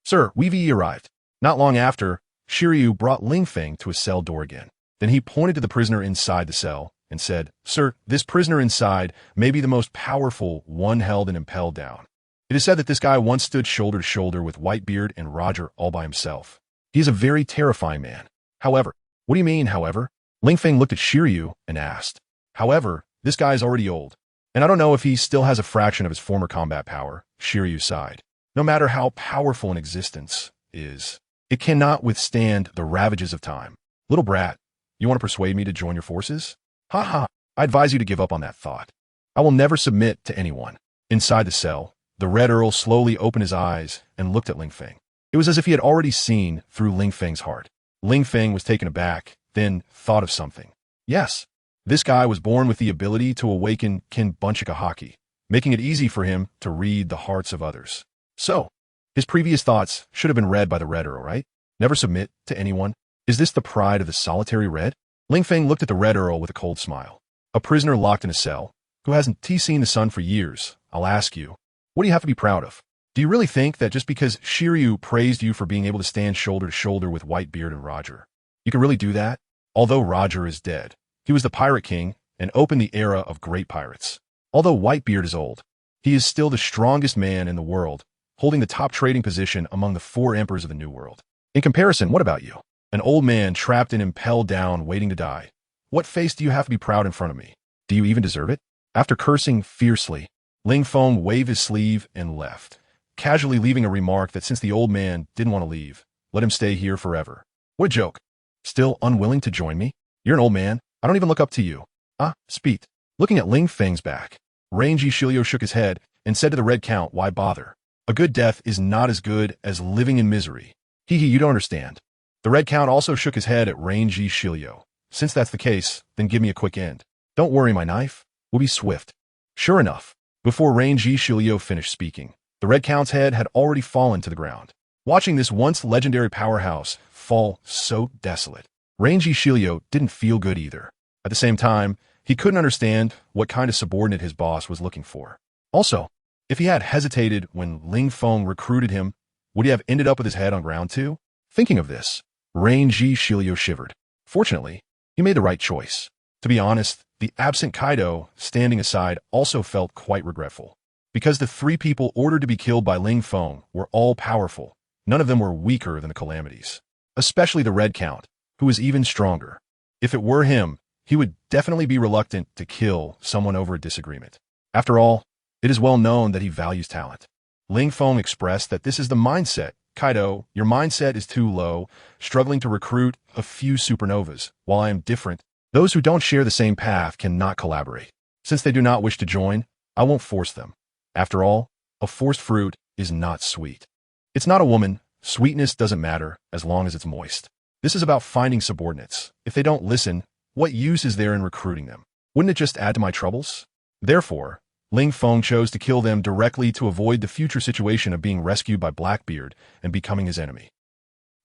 Speaker 1: "Sir, we've arrived." Not long after, Shiryu brought Ling Feng to his cell door again. Then he pointed to the prisoner inside the cell and said, "Sir, this prisoner inside may be the most powerful one held and impelled down. It is said that this guy once stood shoulder to shoulder with Whitebeard and Roger all by himself. He is a very terrifying man. However," "What do you mean, however?" Ling Feng looked at Shiryu and asked. "However, this guy is already old, and I don't know if he still has a fraction of his former combat power." Shiryu sighed. "No matter how powerful an existence is, it cannot withstand the ravages of time. Little brat, you want to persuade me to join your forces? Ha ha, I advise you to give up on that thought. I will never submit to anyone." Inside the cell, the Red Earl slowly opened his eyes and looked at Ling Feng. It was as if he had already seen through Ling Feng's heart. Ling Feng was taken aback, then thought of something. Yes, this guy was born with the ability to awaken Kin Bunchika Haki, making it easy for him to read the hearts of others. So, his previous thoughts should have been read by the Red Earl, right? Never submit to anyone. Is this the pride of the solitary Red? Ling Feng looked at the Red Earl with a cold smile. "A prisoner locked in a cell, who hasn't seen the sun for years. I'll ask you, what do you have to be proud of? Do you really think that just because Shiryu praised you for being able to stand shoulder to shoulder with Whitebeard and Roger, you can really do that? Although Roger is dead, he was the Pirate King and opened the era of great pirates. Although Whitebeard is old, he is still the strongest man in the world, holding the top trading position among the 4 emperors of the New World. In comparison, what about you? An old man trapped and impelled down, waiting to die. What face do you have to be proud in front of me? Do you even deserve it?" After cursing fiercely, Ling Feng waved his sleeve and left, casually leaving a remark that since the old man didn't want to leave, let him stay here forever. What a joke. Still unwilling to join me? You're an old man. I don't even look up to you. Ah, speak. Looking at Ling Feng's back, Rangy Shilio shook his head and said to the Red Count, "Why bother? A good death is not as good as living in misery. Hee hee, you don't understand." The Red Count also shook his head at Rangy Shilio. "Since that's the case, then give me a quick end. Don't worry, my knife will be swift." Sure enough, before Rangy Shilio finished speaking, the Red Count's head had already fallen to the ground. Watching this once legendary powerhouse fall so desolate, Rangy Shilio didn't feel good either. At the same time, he couldn't understand what kind of subordinate his boss was looking for. Also, if he had hesitated when Ling Feng recruited him, would he have ended up with his head on ground too? Thinking of this, Rangy Shilio shivered. Fortunately, he made the right choice. To be honest, the absent Kaido, standing aside, also felt quite regretful. Because the three people ordered to be killed by Ling Feng were all powerful, none of them were weaker than the Calamities. Especially the Red Count, who was even stronger. If it were him, he would definitely be reluctant to kill someone over a disagreement. After all, it is well known that he values talent. Ling Feng expressed that this is the mindset. Kaido, your mindset is too low, struggling to recruit a few supernovas. While I am different, those who don't share the same path cannot collaborate. Since they do not wish to join, I won't force them. After all, a forced fruit is not sweet. It's not a woman. Sweetness doesn't matter as long as it's moist. This is about finding subordinates. If they don't listen, what use is there in recruiting them? Wouldn't it just add to my troubles? Therefore, Ling Feng chose to kill them directly to avoid the future situation of being rescued by Blackbeard and becoming his enemy.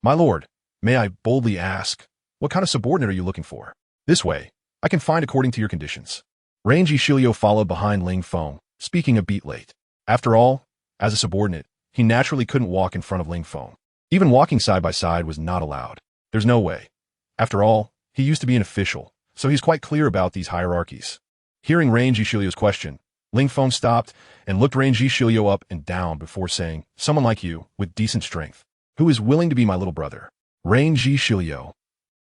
Speaker 1: My lord, may I boldly ask, what kind of subordinate are you looking for? This way, I can find according to your conditions. Rangy Shilio followed behind Ling Feng, speaking a beat late. After all, as a subordinate, he naturally couldn't walk in front of Ling Feng. Even walking side by side was not allowed. There's no way. After all, he used to be an official, so he's quite clear about these hierarchies. Hearing Rangy Shilio's question, Ling Feng stopped and looked Rangy Shilio up and down before saying, someone like you, with decent strength, who is willing to be my little brother. Rangy Shilio.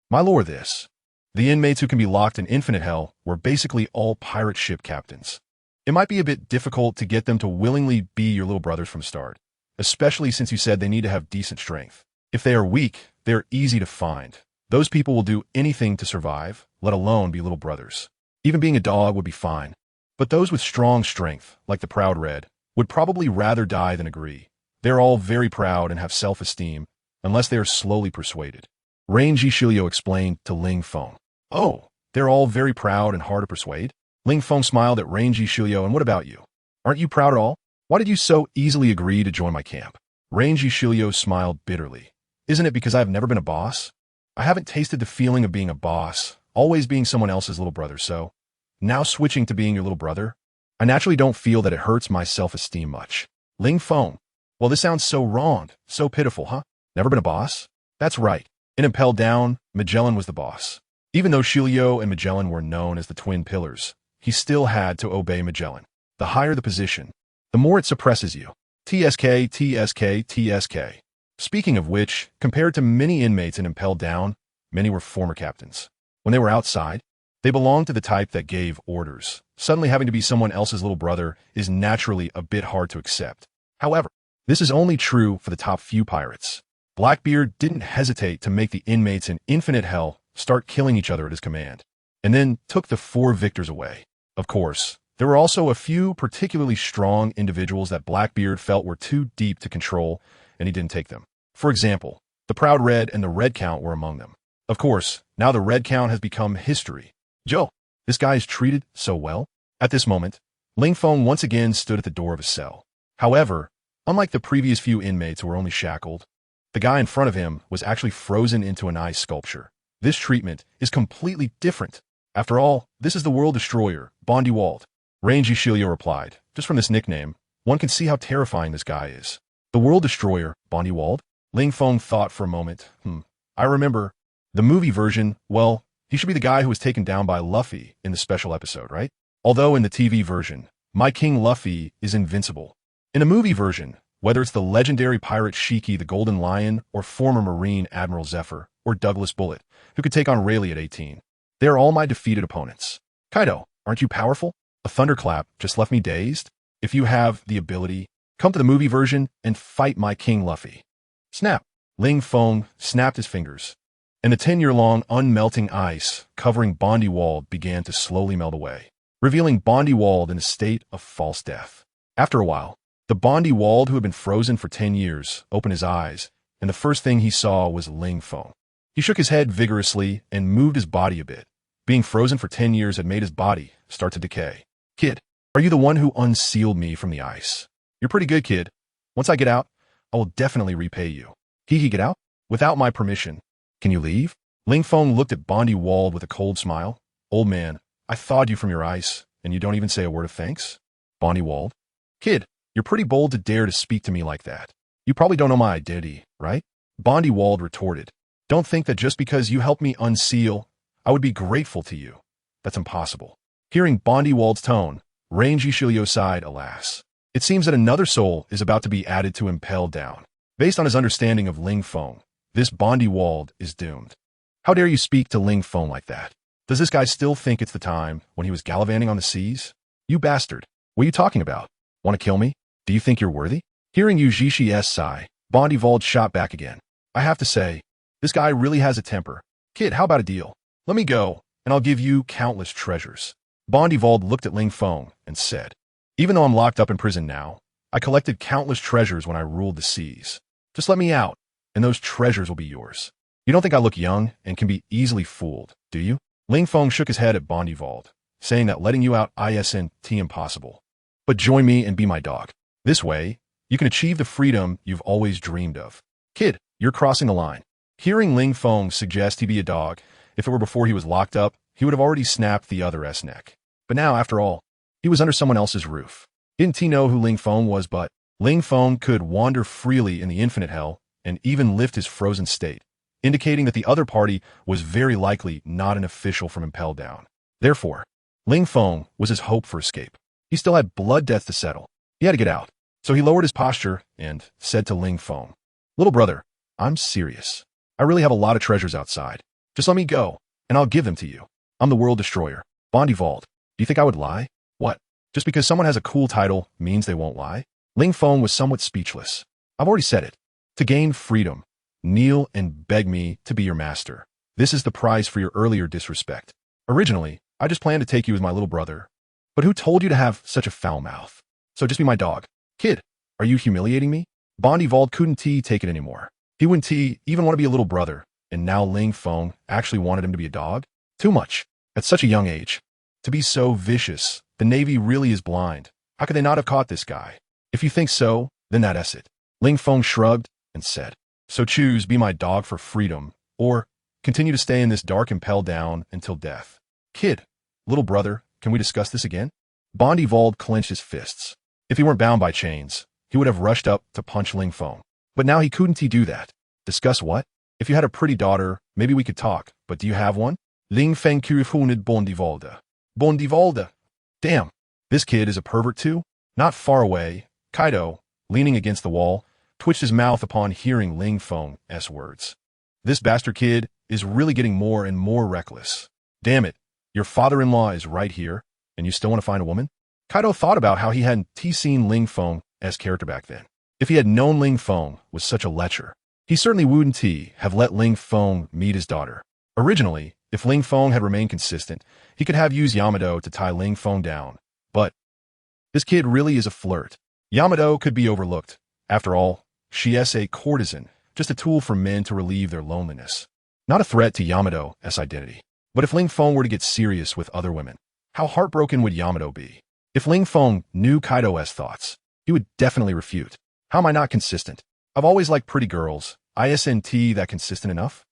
Speaker 1: My lord, this. The inmates who can be locked in infinite hell were basically all pirate ship captains. It might be a bit difficult to get them to willingly be your little brothers from start, especially since you said they need to have decent strength. If they are weak, they're easy to find. Those people will do anything to survive, let alone be little brothers. Even being a dog would be fine. But those with strong strength, like the Proud Red, would probably rather die than agree. They're all very proud and have self-esteem, unless they are slowly persuaded. Rangy Shilio explained to Ling Feng. Oh, they're all very proud and hard to persuade? Ling Feng smiled at Rangy Shilio, and what about you? Aren't you proud at all? Why did you so easily agree to join my camp? Rangy Shilio smiled bitterly. Isn't it because I've never been a boss? I haven't tasted the feeling of being a boss, always being someone else's little brother, so now switching to being your little brother, I naturally don't feel that it hurts my self-esteem much. Ling Feng. Well, this sounds so wrong, so pitiful, huh? Never been a boss? That's right. In Impelled Down, Magellan was the boss. Even though Shilio and Magellan were known as the twin pillars, he still had to obey Magellan. The higher the position, the more it suppresses you. TSK, TSK, TSK. Speaking of which, compared to many inmates in Impelled Down, many were former captains. When they were outside, they belonged to the type that gave orders. Suddenly having to be someone else's little brother is naturally a bit hard to accept. However, this is only true for the top few pirates. Blackbeard didn't hesitate to make the inmates in Infinite Hell start killing each other at his command, and then took the 4 victors away. Of course, there were also a few particularly strong individuals that Blackbeard felt were too deep to control, and he didn't take them. For example, the Proud Red and the Red Count were among them. Of course, now the Red Count has become history. Joe, this guy is treated so well. At this moment, Ling Feng once again stood at the door of his cell. However, unlike the previous few inmates who were only shackled, the guy in front of him was actually frozen into an ice sculpture. This treatment is completely different. After all, this is the World Destroyer, Bondi Wald. Rangy Shilio replied, just from this nickname, one can see how terrifying this guy is. The World Destroyer, Bondi Wald? Ling Feng thought for a moment. I remember. The movie version, well, he should be the guy who was taken down by Luffy in the special episode, right? Although in the TV version, My King Luffy is invincible. In a movie version, whether it's the legendary pirate Shiki the Golden Lion or former Marine Admiral Zephyr or Douglas Bullet, who could take on Rayleigh at 18, they are all my defeated opponents. Kaido, aren't you powerful? A thunderclap just left me dazed. If you have the ability, come to the movie version and fight my King Luffy. Snap! Ling Feng snapped his fingers, and the 10-year-long unmelting ice covering Bondi Wald began to slowly melt away, revealing Bondi Wald in a state of false death. After a while, the Bondi Wald who had been frozen for 10 years opened his eyes, and the first thing he saw was Ling Feng. He shook his head vigorously and moved his body a bit. Being frozen for 10 years had made his body start to decay. Kid, are you the one who unsealed me from the ice? You're pretty good, kid. Once I get out, I will definitely repay you. He get out? Without my permission. Can you leave? Ling Feng looked at Bondi Wald with a cold smile. Old man, I thawed you from your ice, and you don't even say a word of thanks? Bondi Wald. Kid, you're pretty bold to dare to speak to me like that. You probably don't know my identity, right? Bondi Wald retorted. Don't think that just because you helped me unseal, I would be grateful to you. That's impossible. Hearing Bondewald's tone, Rangy Shilio sighed, alas. It seems that another soul is about to be added to impel down. Based on his understanding of Ling Feng, this Bondewald is doomed. How dare you speak to Ling Feng like that? Does this guy still think it's the time when he was gallivanting on the seas? You bastard. What are you talking about? Want to kill me? Do you think you're worthy? Hearing Yujishi's sigh, Bondewald shot back again. I have to say, this guy really has a temper. Kid, how about a deal? Let me go, and I'll give you countless treasures. Bondewald looked at Ling Feng and said, even though I'm locked up in prison now, I collected countless treasures when I ruled the seas. Just let me out, and those treasures will be yours. You don't think I look young and can be easily fooled, do you? Ling Feng shook his head at Bondewald, saying that letting you out isn't impossible. But join me and be my dog. This way, you can achieve the freedom you've always dreamed of. Kid, you're crossing the line. Hearing Ling Feng suggest he be a dog, if it were before he was locked up, he would have already snapped the other's neck. But now, after all, he was under someone else's roof. Didn't he know who Ling Feng was? But Ling Feng could wander freely in the infinite hell and even lift his frozen state, indicating that the other party was very likely not an official from Impel Down. Therefore, Ling Feng was his hope for escape. He still had blood debt to settle. He had to get out. So he lowered his posture and said to Ling Feng, little brother, I'm serious. I really have a lot of treasures outside. Just let me go, and I'll give them to you. I'm the world destroyer. Bondewald, do you think I would lie? What? Just because someone has a cool title means they won't lie? Ling Feng was somewhat speechless. I've already said it. To gain freedom, kneel and beg me to be your master. This is the price for your earlier disrespect. Originally, I just planned to take you as my little brother. But who told you to have such a foul mouth? So just be my dog. Kid, are you humiliating me? Bondewald couldn't take it anymore. He wouldn't even want to be a little brother, and now Ling Feng actually wanted him to be a dog? Too much. At such a young age. To be so vicious. The Navy really is blind. How could they not have caught this guy? If you think so, then that's it. Ling Feng shrugged and said, so choose be my dog for freedom, or continue to stay in this dark Impel Down until death. Kid, little brother, can we discuss this again? Bondewald clenched his fists. If he weren't bound by chains, he would have rushed up to punch Ling Feng. But now he couldn't do that. Discuss what? If you had a pretty daughter, maybe we could talk, but do you have one? Ling Feng kurfuned Bondewalda. Bondewalda. Damn, this kid is a pervert too? Not far away, Kaido, leaning against the wall, twitched his mouth upon hearing Ling Feng's words. This bastard kid is really getting more and more reckless. Damn it, your father-in-law is right here, and you still want to find a woman? Kaido thought about how he hadn't seen Ling Feng's character back then. If he had known Ling Feng was such a lecher, he certainly wouldn't have let Ling Feng meet his daughter. Originally, if Ling Feng had remained consistent, he could have used Yamato to tie Ling Feng down. But this kid really is a flirt. Yamato could be overlooked. After all, she is a courtesan, just a tool for men to relieve their loneliness. Not a threat to Yamato's identity. But if Ling Feng were to get serious with other women, how heartbroken would Yamato be? If Ling Feng knew Kaido's thoughts, he would definitely refute. How am I not consistent? I've always liked pretty girls. Isn't that consistent enough?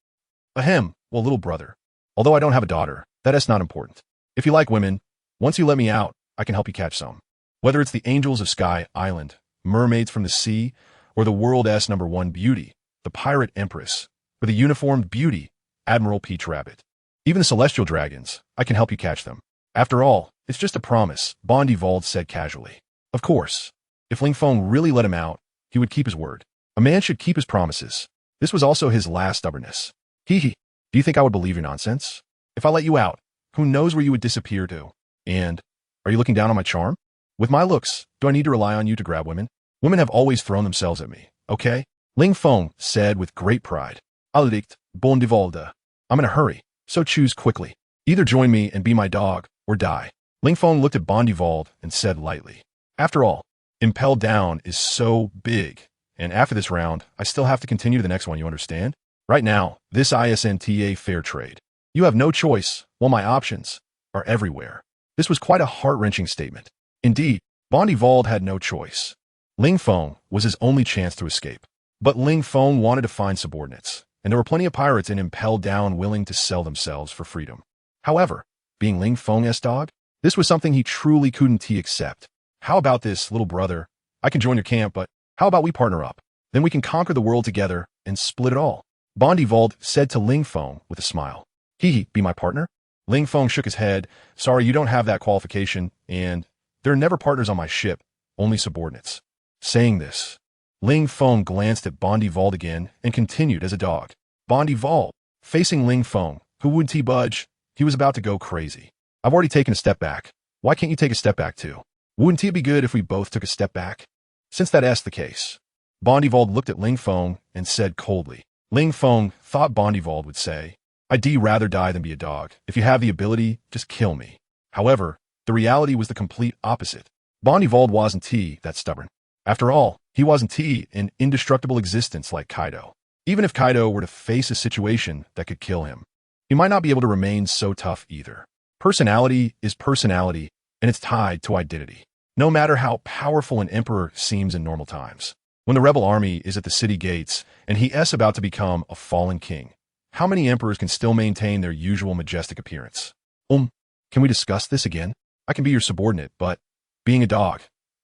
Speaker 1: Ahem, well, little brother. Although I don't have a daughter, that is not important. If you like women, once you let me out, I can help you catch some. Whether it's the angels of Sky Island, mermaids from the sea, or the world's #1 beauty, the pirate empress, or the uniformed beauty, Admiral Peach Rabbit. Even the celestial dragons, I can help you catch them. After all, it's just a promise, Bondewald said casually. Of course, if Ling Feng really let him out, he would keep his word. A man should keep his promises. This was also his last stubbornness. Hee hee, do you think I would believe your nonsense? If I let you out, who knows where you would disappear to? And, are you looking down on my charm? With my looks, do I need to rely on you to grab women? Women have always thrown themselves at me, okay? Ling Feng said with great pride. Allicht, Bondewalda. I'm in a hurry, so choose quickly. Either join me and be my dog, or die. Ling Feng looked at Bondewald and said lightly. After all, Impel Down is so big, and after this round, I still have to continue to the next one, you understand? Right now, this isn't a fair trade. You have no choice, while my options are everywhere. This was quite a heart-wrenching statement. Indeed, Bondewald had no choice. Ling Feng was his only chance to escape. But Ling Feng wanted to find subordinates, and there were plenty of pirates in Impel Down willing to sell themselves for freedom. However, being Ling Feng's dog, this was something he truly couldn't accept. How about this, little brother? I can join your camp, but how about we partner up? Then we can conquer the world together and split it all. Bondewald said to Ling Feng with a smile. Hee hee, be my partner? Ling Feng shook his head. Sorry, you don't have that qualification, and there are never partners on my ship, only subordinates. Saying this, Ling Feng glanced at Bondi Vault again and continued as a dog. Bondi Vault, facing Ling Feng, who wouldn't he budge? He was about to go crazy. I've already taken a step back. Why can't you take a step back too? Wouldn't it be good if we both took a step back? Since that's the case, Bondivald looked at Ling Feng and said coldly. Ling Feng thought Bondivald would say, I'd rather die than be a dog. If you have the ability, just kill me. However, the reality was the complete opposite. Bondivald wasn't that stubborn. After all, he wasn't an indestructible existence like Kaido. Even if Kaido were to face a situation that could kill him, he might not be able to remain so tough either. Personality is personality, and it's tied to identity. No matter how powerful an emperor seems in normal times. When the rebel army is at the city gates and he is about to become a fallen king, how many emperors can still maintain their usual majestic appearance? Can we discuss this again? I can be your subordinate, but being a dog,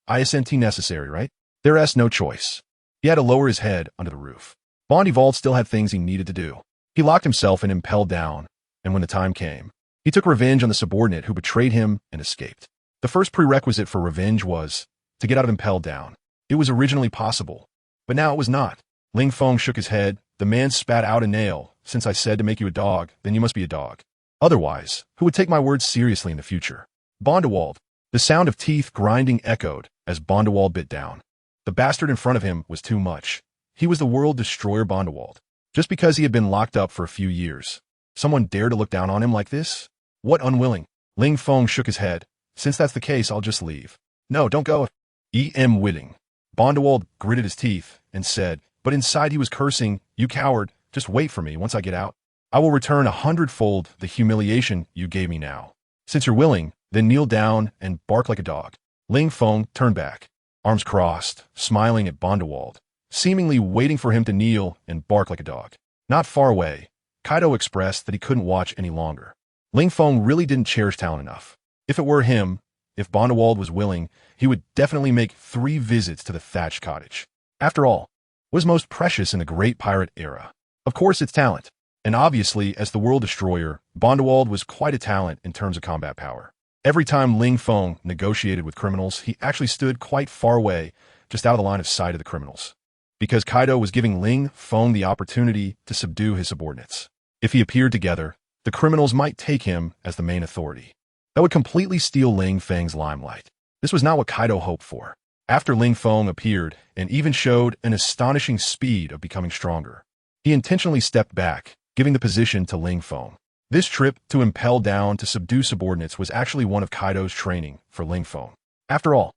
Speaker 1: isn't necessary, right? There's no choice. He had to lower his head under the roof. Bondivald still had things he needed to do. He locked himself and impelled down, and when the time came, he took revenge on the subordinate who betrayed him and escaped. The first prerequisite for revenge was to get out of impelled down. It was originally possible, but now it was not. Ling Feng shook his head. The man spat out a nail. Since I said to make you a dog, then you must be a dog. Otherwise, who would take my words seriously in the future? Bondewald. The sound of teeth grinding echoed as Bondewald bit down. The bastard in front of him was too much. He was the world destroyer Bondewald. Just because he had been locked up for a few years. Someone dare to look down on him like this? What unwilling? Ling Feng shook his head. Since that's the case, I'll just leave. No, don't go. Witting. Bondewald gritted his teeth and said, but inside he was cursing, you coward, just wait for me once I get out. I will return 100-fold the humiliation you gave me now. Since you're willing, then kneel down and bark like a dog. Ling Feng turned back, arms crossed, smiling at Bondewald, seemingly waiting for him to kneel and bark like a dog. Not far away, Kaido expressed that he couldn't watch any longer. Ling Feng really didn't cherish talent enough. If it were him, if Bondewald was willing, he would definitely make 3 visits to the thatched cottage. After all, what is most precious in the great pirate era? Of course, it's talent. And obviously, as the world destroyer, Bondewald was quite a talent in terms of combat power. Every time Ling Feng negotiated with criminals, he actually stood quite far away, just out of the line of sight of the criminals. Because Kaido was giving Ling Feng the opportunity to subdue his subordinates. If he appeared together, the criminals might take him as the main authority. That would completely steal Ling Feng's limelight. This was not what Kaido hoped for. After Ling Feng appeared and even showed an astonishing speed of becoming stronger, he intentionally stepped back, giving the position to Ling Feng. This trip to impel down to subdue subordinates was actually one of Kaido's training for Ling Feng. After all,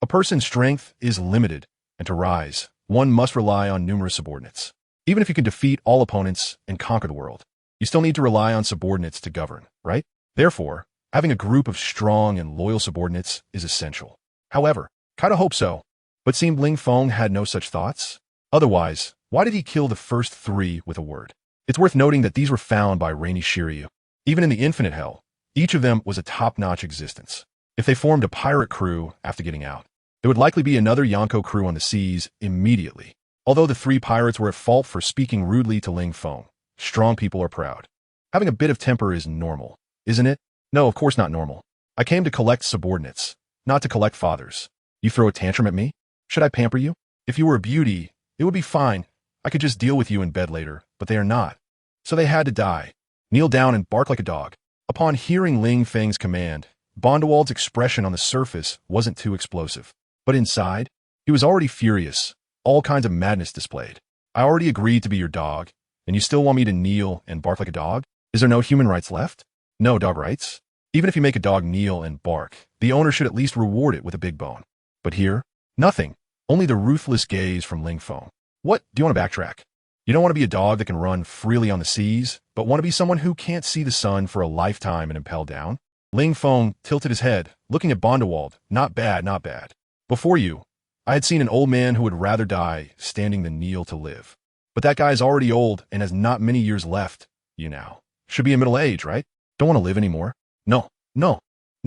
Speaker 1: a person's strength is limited, and to rise, one must rely on numerous subordinates. Even if you can defeat all opponents and conquer the world, you still need to rely on subordinates to govern, right? Therefore, having a group of strong and loyal subordinates is essential. However, Kaido hoped so, but seemed Ling Feng had no such thoughts. Otherwise, why did he kill the first 3 with a word? It's worth noting that these were found by Rainy Shiryu. Even in the Infinite Hell, each of them was a top-notch existence. If they formed a pirate crew after getting out, there would likely be another Yonko crew on the seas immediately. Although the 3 pirates were at fault for speaking rudely to Ling Feng, strong people are proud. Having a bit of temper is normal, isn't it? No, of course not normal. I came to collect subordinates, not to collect fathers. You throw a tantrum at me? Should I pamper you? If you were a beauty, it would be fine. I could just deal with you in bed later, but they are not. So they had to die. Kneel down and bark like a dog. Upon hearing Ling Feng's command, Bondewald's expression on the surface wasn't too explosive. But inside, he was already furious, all kinds of madness displayed. I already agreed to be your dog, and you still want me to kneel and bark like a dog? Is there no human rights left? No dog rights? Even if you make a dog kneel and bark, the owner should at least reward it with a big bone. But here, nothing. Only the ruthless gaze from Ling Feng. What? Do you want to backtrack? You don't want to be a dog that can run freely on the seas, but want to be someone who can't see the sun for a lifetime and impel down? Ling Feng tilted his head, looking at Bondewald. Not bad, not bad. Before you, I had seen an old man who would rather die standing than kneel to live. But that guy's already old and has not many years left, you now. Should be in middle age, right? Don't want to live anymore. No, I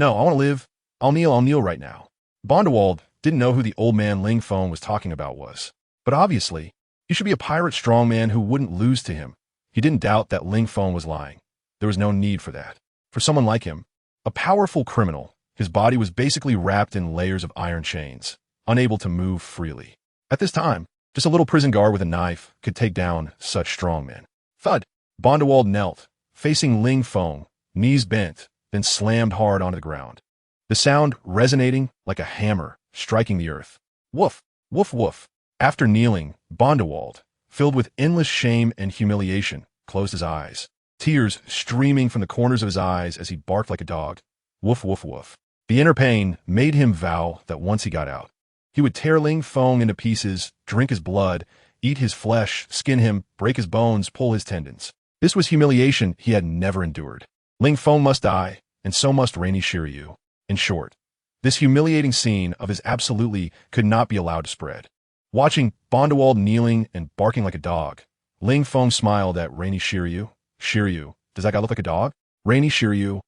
Speaker 1: want to live. I'll kneel right now. Bondewald didn't know who the old man Ling Feng was talking about was. But obviously, he should be a pirate strongman who wouldn't lose to him. He didn't doubt that Ling Feng was lying. There was no need for that. For someone like him, a powerful criminal, his body was basically wrapped in layers of iron chains, unable to move freely. At this time, just a little prison guard with a knife could take down such strong men. Thud! Bondewald knelt, facing Ling Feng, knees bent, then slammed hard onto the ground. The sound resonating like a hammer striking the earth. Woof! Woof woof! After kneeling, Bondewald, filled with endless shame and humiliation, closed his eyes, tears streaming from the corners of his eyes as he barked like a dog. Woof woof woof. The inner pain made him vow that once he got out, he would tear Ling Feng into pieces, drink his blood, eat his flesh, skin him, break his bones, pull his tendons. This was humiliation he had never endured. Ling Feng must die, and so must Rainy Shiryu. In short, this humiliating scene of his absolutely could not be allowed to spread. Watching Bondewald kneeling and barking like a dog, Ling Feng smiled at Rainy Shiryu. Shiryu, does that guy look like a dog? Rainy Shiryu,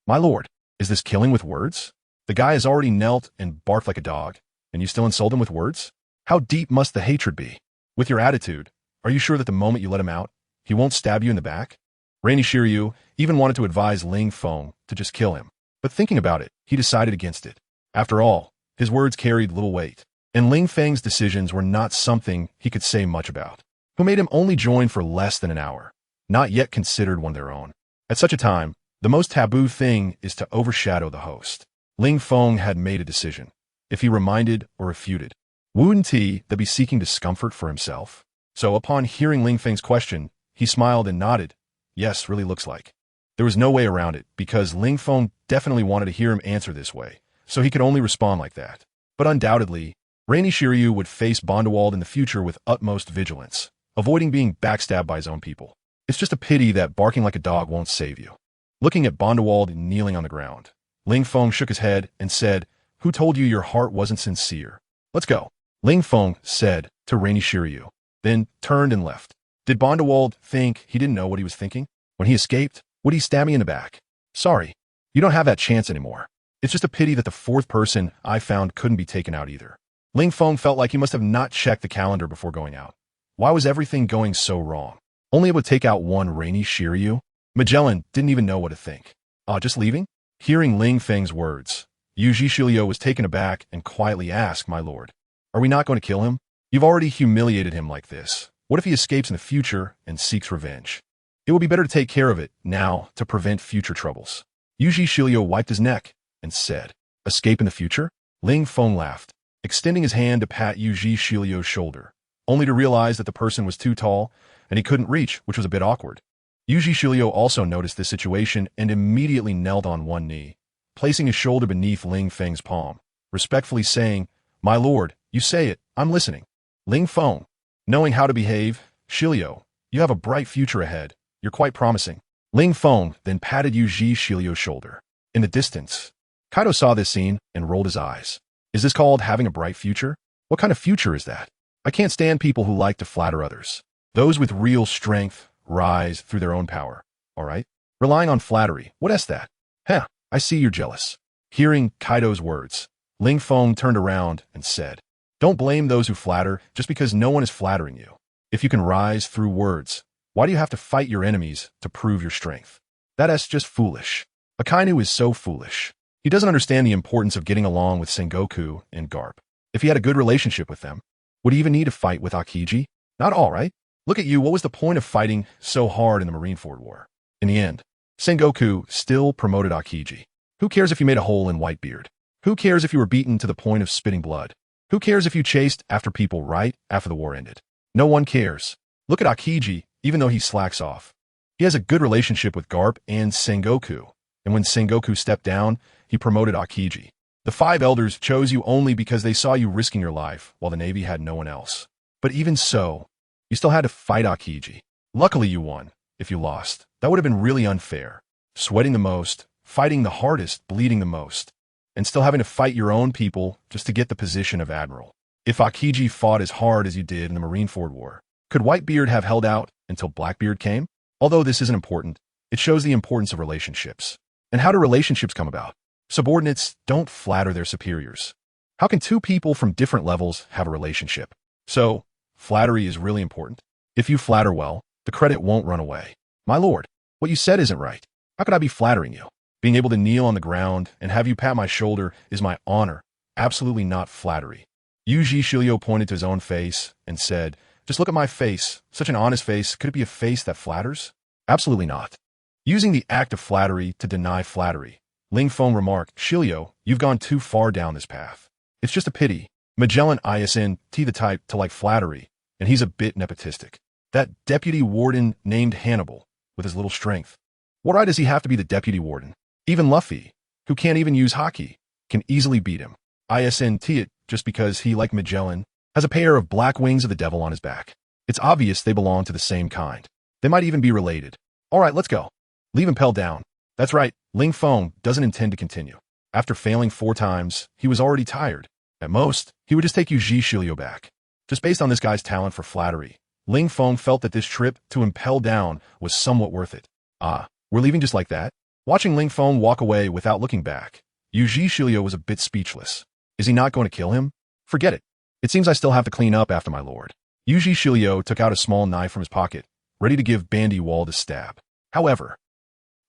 Speaker 1: my lord, is this killing with words? The guy has already knelt and barked like a dog, and you still insult him with words? How deep must the hatred be? With your attitude, are you sure that the moment you let him out, he won't stab you in the back? Rainy Shiryu even wanted to advise Ling Feng to just kill him, but thinking about it, he decided against it. After all, his words carried little weight, and Ling Feng's decisions were not something he could say much about, who made him only join for less than an hour, not yet considered one of their own. At such a time, the most taboo thing is to overshadow the host. Ling Feng had made a decision. If he reminded or refuted, wouldn't he be seeking discomfort for himself? So upon hearing Ling Feng's question, he smiled and nodded. Yes, really looks like. There was no way around it, because Ling Feng definitely wanted to hear him answer this way, so he could only respond like that. But undoubtedly, Rainy Shiryu would face Bondewald in the future with utmost vigilance, avoiding being backstabbed by his own people. It's just a pity that barking like a dog won't save you. Looking at Bondewald kneeling on the ground, Ling Feng shook his head and said, "Who told you your heart wasn't sincere? Let's go." Ling Feng said to Rainy Shiryu, then turned and left. Did Bondewald think he didn't know what he was thinking? When he escaped, would he stab me in the back? Sorry, you don't have that chance anymore. It's just a pity that the fourth person I found couldn't be taken out either. Ling Feng felt like he must have not checked the calendar before going out. Why was everything going so wrong? Only able to take out one Rainy Shiryu? Magellan didn't even know what to think. Just leaving? Hearing Ling Feng's words, Yu Shilio was taken aback and quietly asked, "My lord, are we not going to kill him? You've already humiliated him like this. What if he escapes in the future and seeks revenge? It will be better to take care of it now to prevent future troubles." Yu Shilio wiped his neck and said, "Escape in the future?" Ling Feng laughed, extending his hand to pat Yu Shilio's shoulder, only to realize that the person was too tall and he couldn't reach, which was a bit awkward. Yu Shilio also noticed this situation and immediately knelt on one knee, placing his shoulder beneath Ling Feng's palm, respectfully saying, "My lord, you say it, I'm listening." Ling Feng, knowing how to behave, "Shilio, you have a bright future ahead. You're quite promising." Ling Feng then patted Yu Shilio's shoulder. In the distance, Kaido saw this scene and rolled his eyes. Is this called having a bright future? What kind of future is that? I can't stand people who like to flatter others. Those with real strength rise through their own power, all right? Relying on flattery, what is that? Heh, I see you're jealous. Hearing Kaido's words, Ling Feng turned around and said, "Don't blame those who flatter just because no one is flattering you. If you can rise through words, why do you have to fight your enemies to prove your strength? That's just foolish." Akainu is so foolish. He doesn't understand the importance of getting along with Sengoku and Garp. If he had a good relationship with them, would he even need to fight with Akiji? Not all, right? Look at you, what was the point of fighting so hard in the Marineford War? In the end, Sengoku still promoted Akiji. Who cares if you made a hole in Whitebeard? Who cares if you were beaten to the point of spitting blood? Who cares if you chased after people right after the war ended? No one cares. Look at Akiji, even though he slacks off. He has a good relationship with Garp and Sengoku, and when Sengoku stepped down, he promoted Akiji. The five elders chose you only because they saw you risking your life, while the Navy had no one else. But even so, you still had to fight Akiji. Luckily you won. If you lost, that would have been really unfair. Sweating the most, fighting the hardest, bleeding the most, and still having to fight your own people just to get the position of admiral. If Akiji fought as hard as you did in the Marineford War, could Whitebeard have held out until Blackbeard came? Although this isn't important, it shows the importance of relationships. And how do relationships come about? Subordinates don't flatter their superiors. How can two people from different levels have a relationship? So, flattery is really important. If you flatter well, the credit won't run away. My lord, what you said isn't right. How could I be flattering you? Being able to kneel on the ground and have you pat my shoulder is my honor, absolutely not flattery. Yuji Shilio pointed to his own face and said, just look at my face. Such an honest face. Could it be a face that flatters? Absolutely not. Using the act of flattery to deny flattery, Ling Feng remarked, Shilio, you've gone too far down this path. It's just a pity. Magellan isn't the type to like flattery, and he's a bit nepotistic. That deputy warden named Hannibal, with his little strength. What right does he have to be the deputy warden? Even Luffy, who can't even use hockey, can easily beat him. Isn't it just because he, like Magellan, has a pair of black wings of the devil on his back. It's obvious they belong to the same kind. They might even be related. All right, let's go. Leave Impel down. That's right, Ling Feng doesn't intend to continue. After failing 4 times, he was already tired. At most, he would just take Yuji Shilio back. Just based on this guy's talent for flattery, Ling Feng felt that this trip to Impel down was somewhat worth it. Ah, we're leaving just like that? Watching Ling Feng walk away without looking back, Yuji Shilio was a bit speechless. Is he not going to kill him? Forget it. It seems I still have to clean up after my lord. Yuji Shilio took out a small knife from his pocket, ready to give Bandy Wald a stab. However,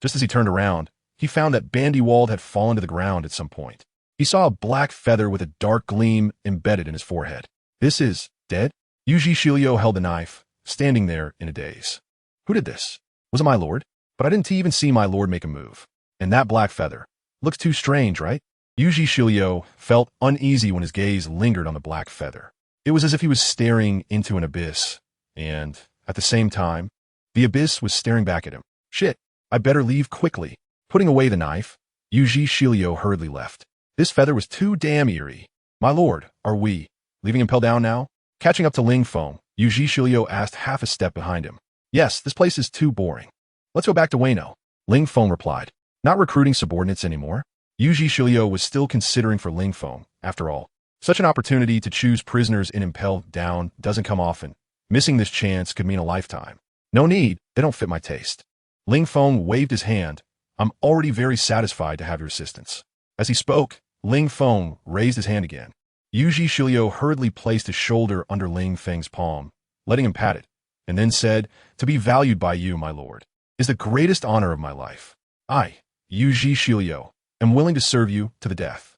Speaker 1: just as he turned around, he found that Bandy Wald had fallen to the ground at some point. He saw a black feather with a dark gleam embedded in his forehead. This is dead? Yuji Shilio held the knife, standing there in a daze. Who did this? Was it my lord? But I didn't even see my lord make a move. And that black feather. Looks too strange, right? Yuji Shilio felt uneasy when his gaze lingered on the black feather. It was as if he was staring into an abyss, and, at the same time, the abyss was staring back at him. Shit, I better leave quickly. Putting away the knife, Yuji Shilio hurriedly left. This feather was too damn eerie. My lord, are we leaving Impel down now? Catching up to Ling Feng, Yuji Shilio asked half a step behind him. Yes, this place is too boring. Let's go back to Wano. Ling Feng replied. Not recruiting subordinates anymore? Yuji Shilio was still considering for Ling Feng, after all. Such an opportunity to choose prisoners in Impel down doesn't come often. Missing this chance could mean a lifetime. No need, they don't fit my taste. Ling Feng waved his hand. I'm already very satisfied to have your assistance. As he spoke, Ling Feng raised his hand again. Yuji Shilio hurriedly placed his shoulder under Ling Feng's palm, letting him pat it, and then said, to be valued by you, my lord, is the greatest honor of my life. I, Yuji Shilio, am willing to serve you to the death.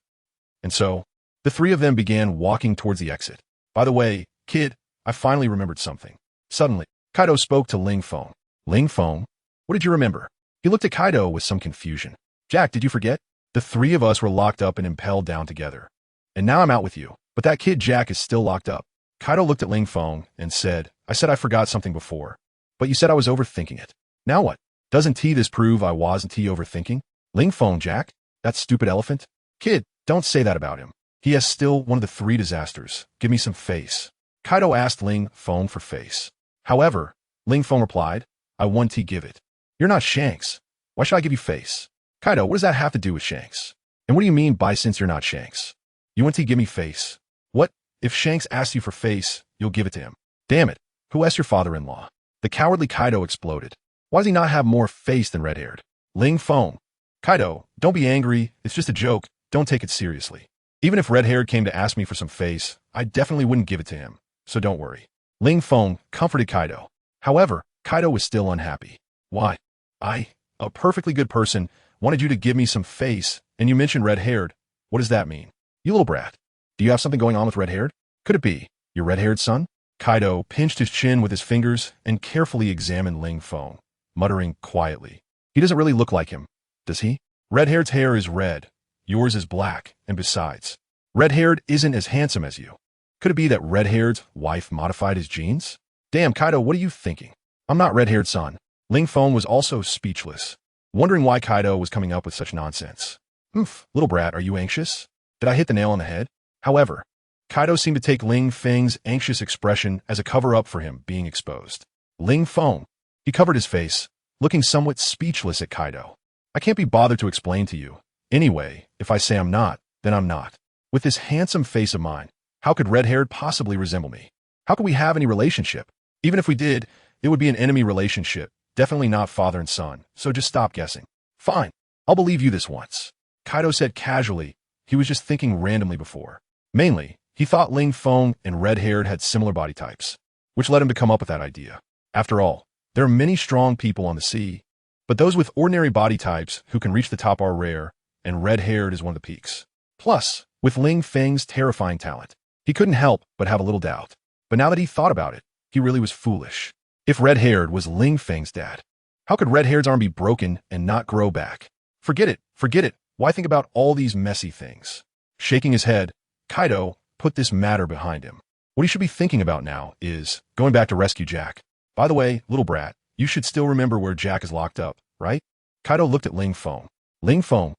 Speaker 1: And so, the 3 of them began walking towards the exit. By the way, kid, I finally remembered something. Suddenly, Kaido spoke to Ling Feng. Ling Feng? What did you remember? He looked at Kaido with some confusion. Jack, did you forget? The 3 of us were locked up and impelled down together. And now I'm out with you. But that kid Jack is still locked up. Kaido looked at Ling Feng and said, I said I forgot something before. But you said I was overthinking it. Now what? Doesn't this prove I wasn't overthinking? Ling Feng, Jack? That stupid elephant? Kid, don't say that about him. He has still one of the 3 disasters. Give me some face. Kaido asked Ling Feng for face. However, Ling Feng replied, I want to give it. You're not Shanks. Why should I give you face? Kaido, what does that have to do with Shanks? And what do you mean by since you're not Shanks? You want to give me face. What? If Shanks asks you for face, you'll give it to him. Damn it. Who asked your father-in-law? The cowardly Kaido exploded. Why does he not have more face than red-haired? Ling Feng. Kaido, don't be angry. It's just a joke. Don't take it seriously. Even if red-haired came to ask me for some face, I definitely wouldn't give it to him. So don't worry. Ling Feng comforted Kaido. However, Kaido was still unhappy. Why? I, a perfectly good person, wanted you to give me some face, and you mentioned red-haired. What does that mean? You little brat. Do you have something going on with red-haired? Could it be your red-haired son? Kaido pinched his chin with his fingers and carefully examined Ling Feng, muttering quietly. He doesn't really look like him, does he? Red-haired's hair is red. Yours is black, and besides, red-haired isn't as handsome as you. Could it be that red-haired's wife modified his genes? Damn, Kaido, what are you thinking? I'm not red-haired son. Ling Feng was also speechless, wondering why Kaido was coming up with such nonsense. Oof, little brat, are you anxious? Did I hit the nail on the head? However, Kaido seemed to take Ling Feng's anxious expression as a cover-up for him being exposed. Ling Feng. He covered his face, looking somewhat speechless at Kaido. I can't be bothered to explain to you. Anyway, if I say I'm not, then I'm not. With this handsome face of mine, how could red-haired possibly resemble me? How could we have any relationship? Even if we did, it would be an enemy relationship, definitely not father and son, so just stop guessing. Fine, I'll believe you this once. Kaido said casually. He was just thinking randomly before. Mainly, he thought Ling Feng and red-haired had similar body types, which led him to come up with that idea. After all, there are many strong people on the sea. But those with ordinary body types who can reach the top are rare, and red-haired is one of the peaks. Plus, with Ling Feng's terrifying talent, he couldn't help but have a little doubt. But now that he thought about it, he really was foolish. If red-haired was Ling Feng's dad, how could red-haired's arm be broken and not grow back? Forget it, forget it. Why think about all these messy things? Shaking his head, Kaido put this matter behind him. What he should be thinking about now is going back to rescue Jack. By the way, little brat, you should still remember where Jack is locked up, right? Kaido looked at Ling Feng. Ling Feng,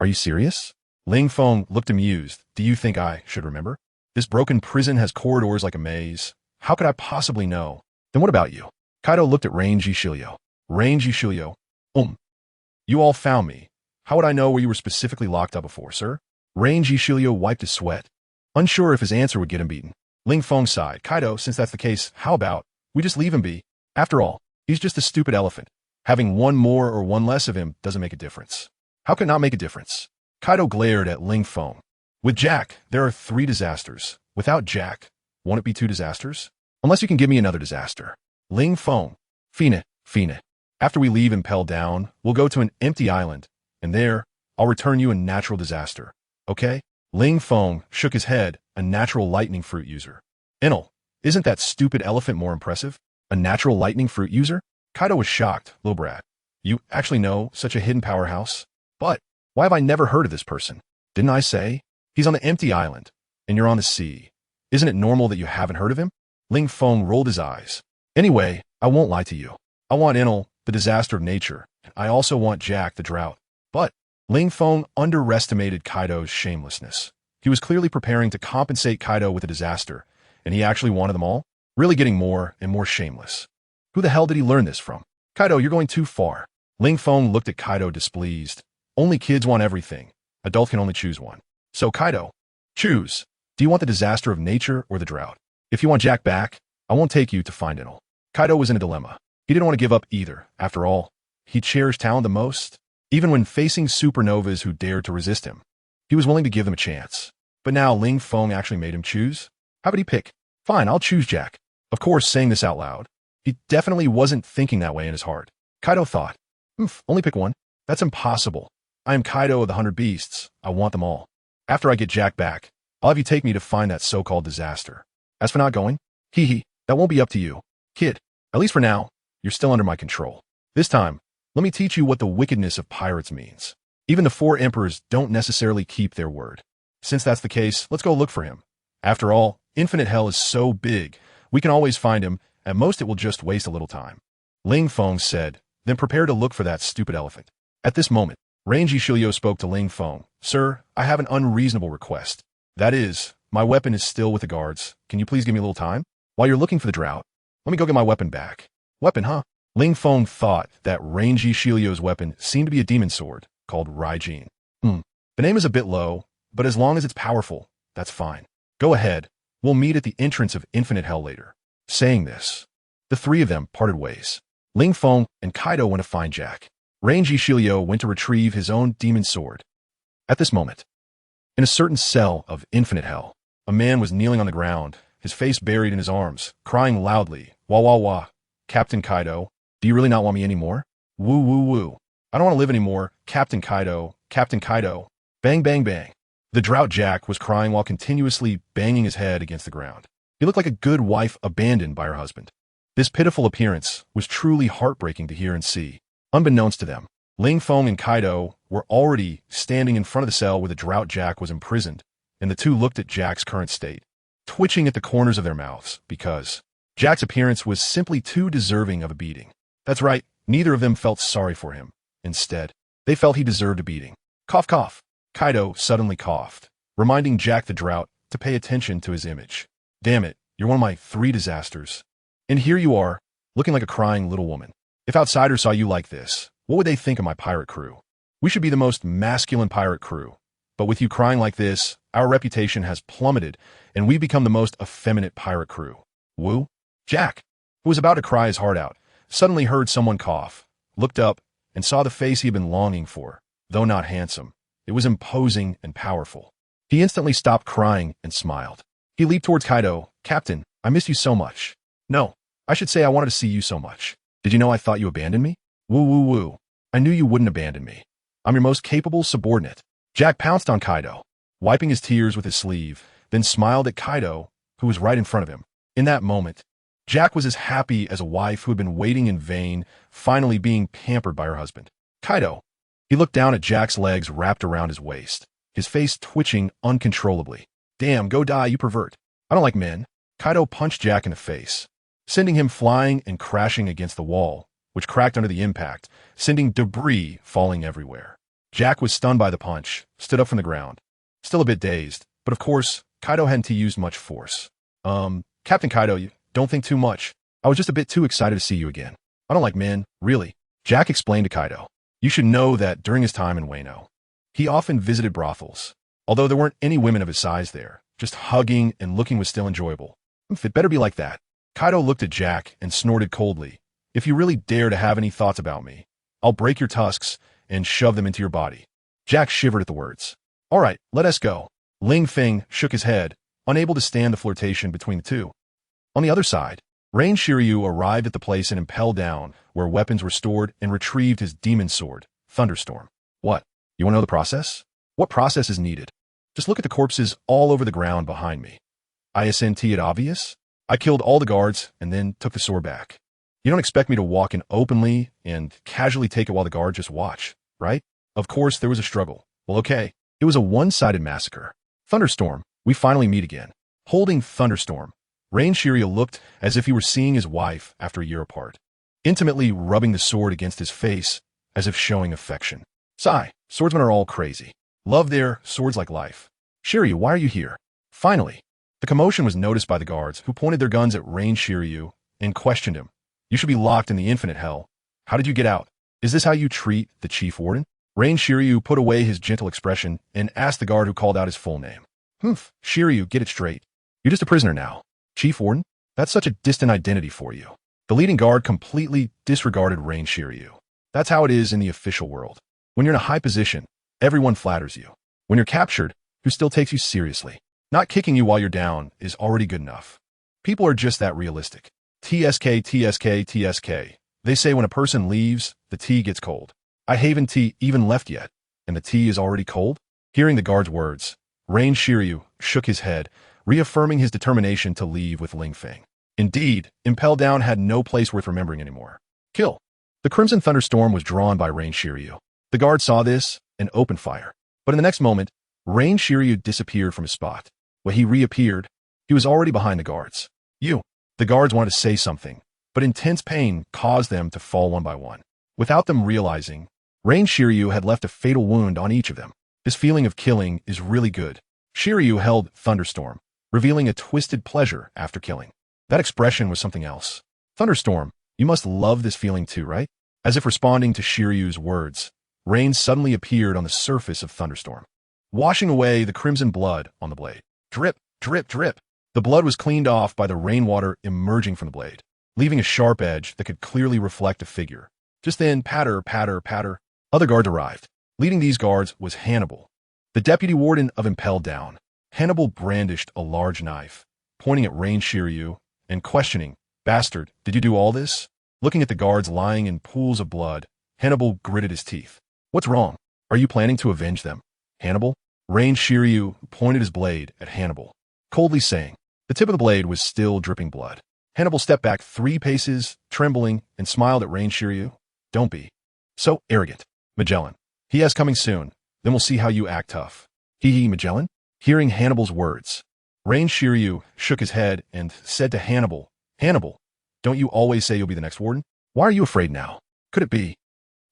Speaker 1: are you serious? Ling Feng looked amused. Do you think I should remember? This broken prison has corridors like a maze. How could I possibly know? Then what about you? Kaido looked at Rain Jishilio. Rain Jishilio. You all found me. How would I know where you were specifically locked up before, sir? Rain Jishilio wiped his sweat, unsure if his answer would get him beaten. Ling Feng sighed. Kaido, since that's the case, how about we just leave him be? After all, he's just a stupid elephant. Having one more or one less of him doesn't make a difference. How can it not make a difference? Kaido glared at Ling Feng. With Jack, there are 3 disasters. Without Jack, won't it be 2 disasters? Unless you can give me another disaster. Ling Feng. Fine. After we leave Impel Down, we'll go to an empty island, and there, I'll return you a natural disaster. Okay? Ling Feng shook his head, a natural lightning fruit user. Enel, isn't that stupid elephant more impressive? A natural lightning fruit user? Kaido was shocked. Little brat, you actually know such a hidden powerhouse? But why have I never heard of this person? Didn't I say? He's on the empty island, and you're on the sea. Isn't it normal that you haven't heard of him? Ling Feng rolled his eyes. Anyway, I won't lie to you. I want Enel, the disaster of nature. I also want Jack, the drought. But Ling Feng underestimated Kaido's shamelessness. He was clearly preparing to compensate Kaido with a disaster, and he actually wanted them all, really getting more and more shameless. Who the hell did he learn this from? Kaido, you're going too far. Ling Feng looked at Kaido displeased. Only kids want everything. Adults can only choose one. So Kaido, choose. Do you want the disaster of nature or the drought? If you want Jack back, I won't take you to find Enel. Kaido was in a dilemma. He didn't want to give up either. After all, he cherished talent the most. Even when facing supernovas who dared to resist him, he was willing to give them a chance. But now Ling Feng actually made him choose? How would he pick? Fine, I'll choose Jack. Of course, saying this out loud, he definitely wasn't thinking that way in his heart. Kaido thought, only pick one? That's impossible. I am Kaido of the 100 Beasts. I want them all. After I get Jack back, I'll have you take me to find that so-called disaster. As for not going, that won't be up to you. Kid, at least for now, you're still under my control. This time, let me teach you what the wickedness of pirates means. Even the 4 emperors don't necessarily keep their word. Since that's the case, let's go look for him. After all, infinite hell is so big, we can always find him. At most it will just waste a little time. Ling Feng said, then prepare to look for that stupid elephant. At this moment, Rain Jishilio spoke to Ling Feng. Sir, I have an unreasonable request. That is, my weapon is still with the guards. Can you please give me a little time? While you're looking for the drought, let me go get my weapon back. Weapon, huh? Ling Feng thought that Rain Jishilio's weapon seemed to be a demon sword called Raijin. The name is a bit low, but as long as it's powerful, that's fine. Go ahead. We'll meet at the entrance of infinite hell later. Saying this, the 3 of them parted ways. Ling Feng and Kaido went to find Jack. Rain Jishilio went to retrieve his own demon sword. At this moment, in a certain cell of infinite hell, a man was kneeling on the ground, his face buried in his arms, crying loudly, wah wah wah. Captain Kaido, do you really not want me anymore? Woo woo woo. I don't want to live anymore. Captain Kaido, Captain Kaido. Bang bang bang. The drought Jack was crying while continuously banging his head against the ground. He looked like a good wife abandoned by her husband. This pitiful appearance was truly heartbreaking to hear and see. Unbeknownst to them, Ling Feng and Kaido were already standing in front of the cell where the drought Jack was imprisoned, and the 2 looked at Jack's current state, twitching at the corners of their mouths, because Jack's appearance was simply too deserving of a beating. That's right, neither of them felt sorry for him. Instead, they felt he deserved a beating. Cough cough. Kaido suddenly coughed, reminding Jack the drought to pay attention to his image. Damn it, you're one of my 3 disasters. And here you are, looking like a crying little woman. If outsiders saw you like this, what would they think of my pirate crew? We should be the most masculine pirate crew. But with you crying like this, our reputation has plummeted, and we've become the most effeminate pirate crew. Woo? Jack, who was about to cry his heart out, suddenly heard someone cough, looked up, and saw the face he had been longing for. Though not handsome, it was imposing and powerful. He instantly stopped crying and smiled. He leaped towards Kaido. Captain, I missed you so much. No, I should say I wanted to see you so much. Did you know I thought you abandoned me? Woo woo woo. I knew you wouldn't abandon me. I'm your most capable subordinate. Jack pounced on Kaido, wiping his tears with his sleeve, then smiled at Kaido, who was right in front of him. In that moment, Jack was as happy as a wife who had been waiting in vain, finally being pampered by her husband. Kaido. He looked down at Jack's legs wrapped around his waist, his face twitching uncontrollably. Damn, go die, you pervert. I don't like men. Kaido punched Jack in the face, sending him flying and crashing against the wall, which cracked under the impact, sending debris falling everywhere. Jack was stunned by the punch, stood up from the ground, still a bit dazed, but of course, Kaido hadn't used much force. Captain Kaido, you don't think too much. I was just a bit too excited to see you again. I don't like men, really. Jack explained to Kaido. You should know that during his time in Wano, he often visited brothels. Although there weren't any women of his size there, just hugging and looking was still enjoyable. It better be like that. Kaido looked at Jack and snorted coldly. If you really dare to have any thoughts about me, I'll break your tusks and shove them into your body. Jack shivered at the words. All right, let us go. Feng shook his head, unable to stand the flirtation between the two. On the other side, Rain Shiryu arrived at the place and impelled down, where weapons were stored, and retrieved his demon sword, Thunderstorm. What? You want to know the process? What process is needed? Just look at the corpses all over the ground behind me. Isn't it obvious? I killed all the guards and then took the sword back. You don't expect me to walk in openly and casually take it while the guards just watch, right? Of course, there was a struggle. Well, okay. It was a one-sided massacre. Thunderstorm, we finally meet again. Holding Thunderstorm, Rain Shiryu looked as if he were seeing his wife after a year apart, intimately rubbing the sword against his face as if showing affection. Sigh, swordsmen are all crazy. Love their swords like life. Shiryu, why are you here? Finally, the commotion was noticed by the guards, who pointed their guns at Rain Shiryu and questioned him. You should be locked in the infinite hell. How did you get out? Is this how you treat the chief warden? Rain Shiryu put away his gentle expression and asked the guard who called out his full name. Shiryu, get it straight. You're just a prisoner now. Chief warden? That's such a distant identity for you. The leading guard completely disregarded Rain Shiryu. That's how it is in the official world. When you're in a high position, everyone flatters you. When you're captured, who still takes you seriously? Not kicking you while you're down is already good enough. People are just that realistic. TSK, TSK, TSK. They say when a person leaves, the tea gets cold. I haven't tea even left yet, and the tea is already cold? Hearing the guard's words, Rain Shiryu shook his head, reaffirming his determination to leave with Feng. Indeed, Impel Down had no place worth remembering anymore. Kill. The Crimson Thunderstorm was drawn by Rain Shiryu. The guard saw this and opened fire. But in the next moment, Rain Shiryu disappeared from his spot. When he reappeared, he was already behind the guards. The guards wanted to say something, but intense pain caused them to fall one by one. Without them realizing, Rain Shiryu had left a fatal wound on each of them. This feeling of killing is really good. Shiryu held Thunderstorm, revealing a twisted pleasure after killing. That expression was something else. Thunderstorm, you must love this feeling too, right? As if responding to Shiryu's words, rain suddenly appeared on the surface of Thunderstorm, washing away the crimson blood on the blade. Drip, drip, drip. The blood was cleaned off by the rainwater emerging from the blade, leaving a sharp edge that could clearly reflect a figure. Just then, patter, patter, patter, other guards arrived. Leading these guards was Hannibal, the deputy warden of Impel Down. Hannibal brandished a large knife, pointing at Rain Shiryu and questioning, Bastard, did you do all this? Looking at the guards lying in pools of blood, Hannibal gritted his teeth. What's wrong? Are you planning to avenge them? Hannibal? Rain Shiryu pointed his blade at Hannibal, coldly saying, the tip of the blade was still dripping blood. Hannibal stepped back 3 paces, trembling, and smiled at Rain Shiryu. Don't be so arrogant. Magellan. He is coming soon. Then we'll see how you act tough. Hee, Magellan? Hearing Hannibal's words, Rain Shiryu shook his head and said to Hannibal, Hannibal, don't you always say you'll be the next warden? Why are you afraid now? Could it be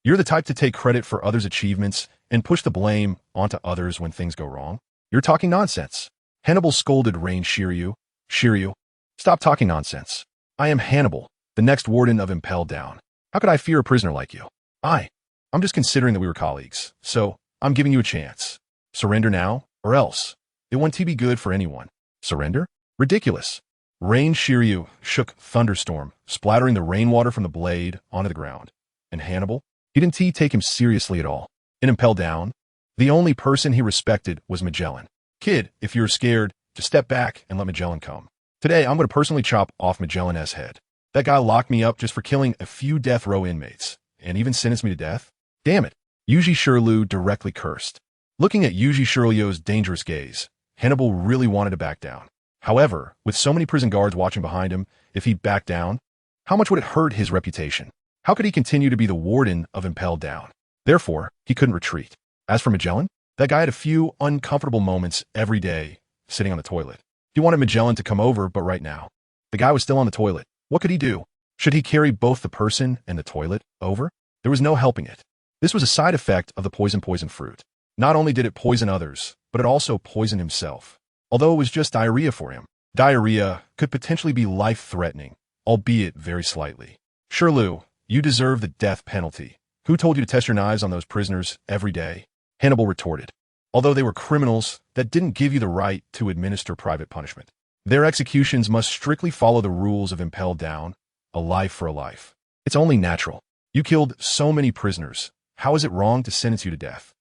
Speaker 1: you're the type to take credit for others' achievements and push the blame onto others when things go wrong? You're talking nonsense. Hannibal scolded Rain Shiryu. Shiryu, stop talking nonsense. I am Hannibal, the next warden of Impel Down. How could I fear a prisoner like you? I'm just considering that we were colleagues, so I'm giving you a chance. Surrender now, or else. It won't be good for anyone. Surrender? Ridiculous. Rain Shiryu shook Thunderstorm, splattering the rainwater from the blade onto the ground. And Hannibal? He didn't take him seriously at all. In Impel Down, the only person he respected was Magellan. Kid, if you're scared, just step back and let Magellan come. Today, I'm going to personally chop off Magellan's head. That guy locked me up just for killing a few death row inmates. and even sentence me to death? Damn it. Yuji Shirlu directly cursed. Looking at Yuji Shiryu's dangerous gaze, Hannibal really wanted to back down. However, with so many prison guards watching behind him, if he backed down, how much would it hurt his reputation? How could he continue to be the warden of Impelled Down? Therefore, he couldn't retreat. As for Magellan, that guy had a few uncomfortable moments every day sitting on the toilet. He wanted Magellan to come over, but right now, the guy was still on the toilet. What could he do? Should he carry both the person and the toilet over? There was no helping it. This was a side effect of the poison fruit. Not only did it poison others, but it also poisoned himself. Although it was just diarrhea for him, diarrhea could potentially be life-threatening, albeit very slightly. Shirlu, you deserve the death penalty. Who told you to test your knives on those prisoners every day? Hannibal retorted. Although they were criminals, that didn't give you the right to administer private punishment. Their executions must strictly follow the rules of Impelled Down, a life for a life. It's only natural. You killed so many prisoners. How is it wrong to sentence you to death?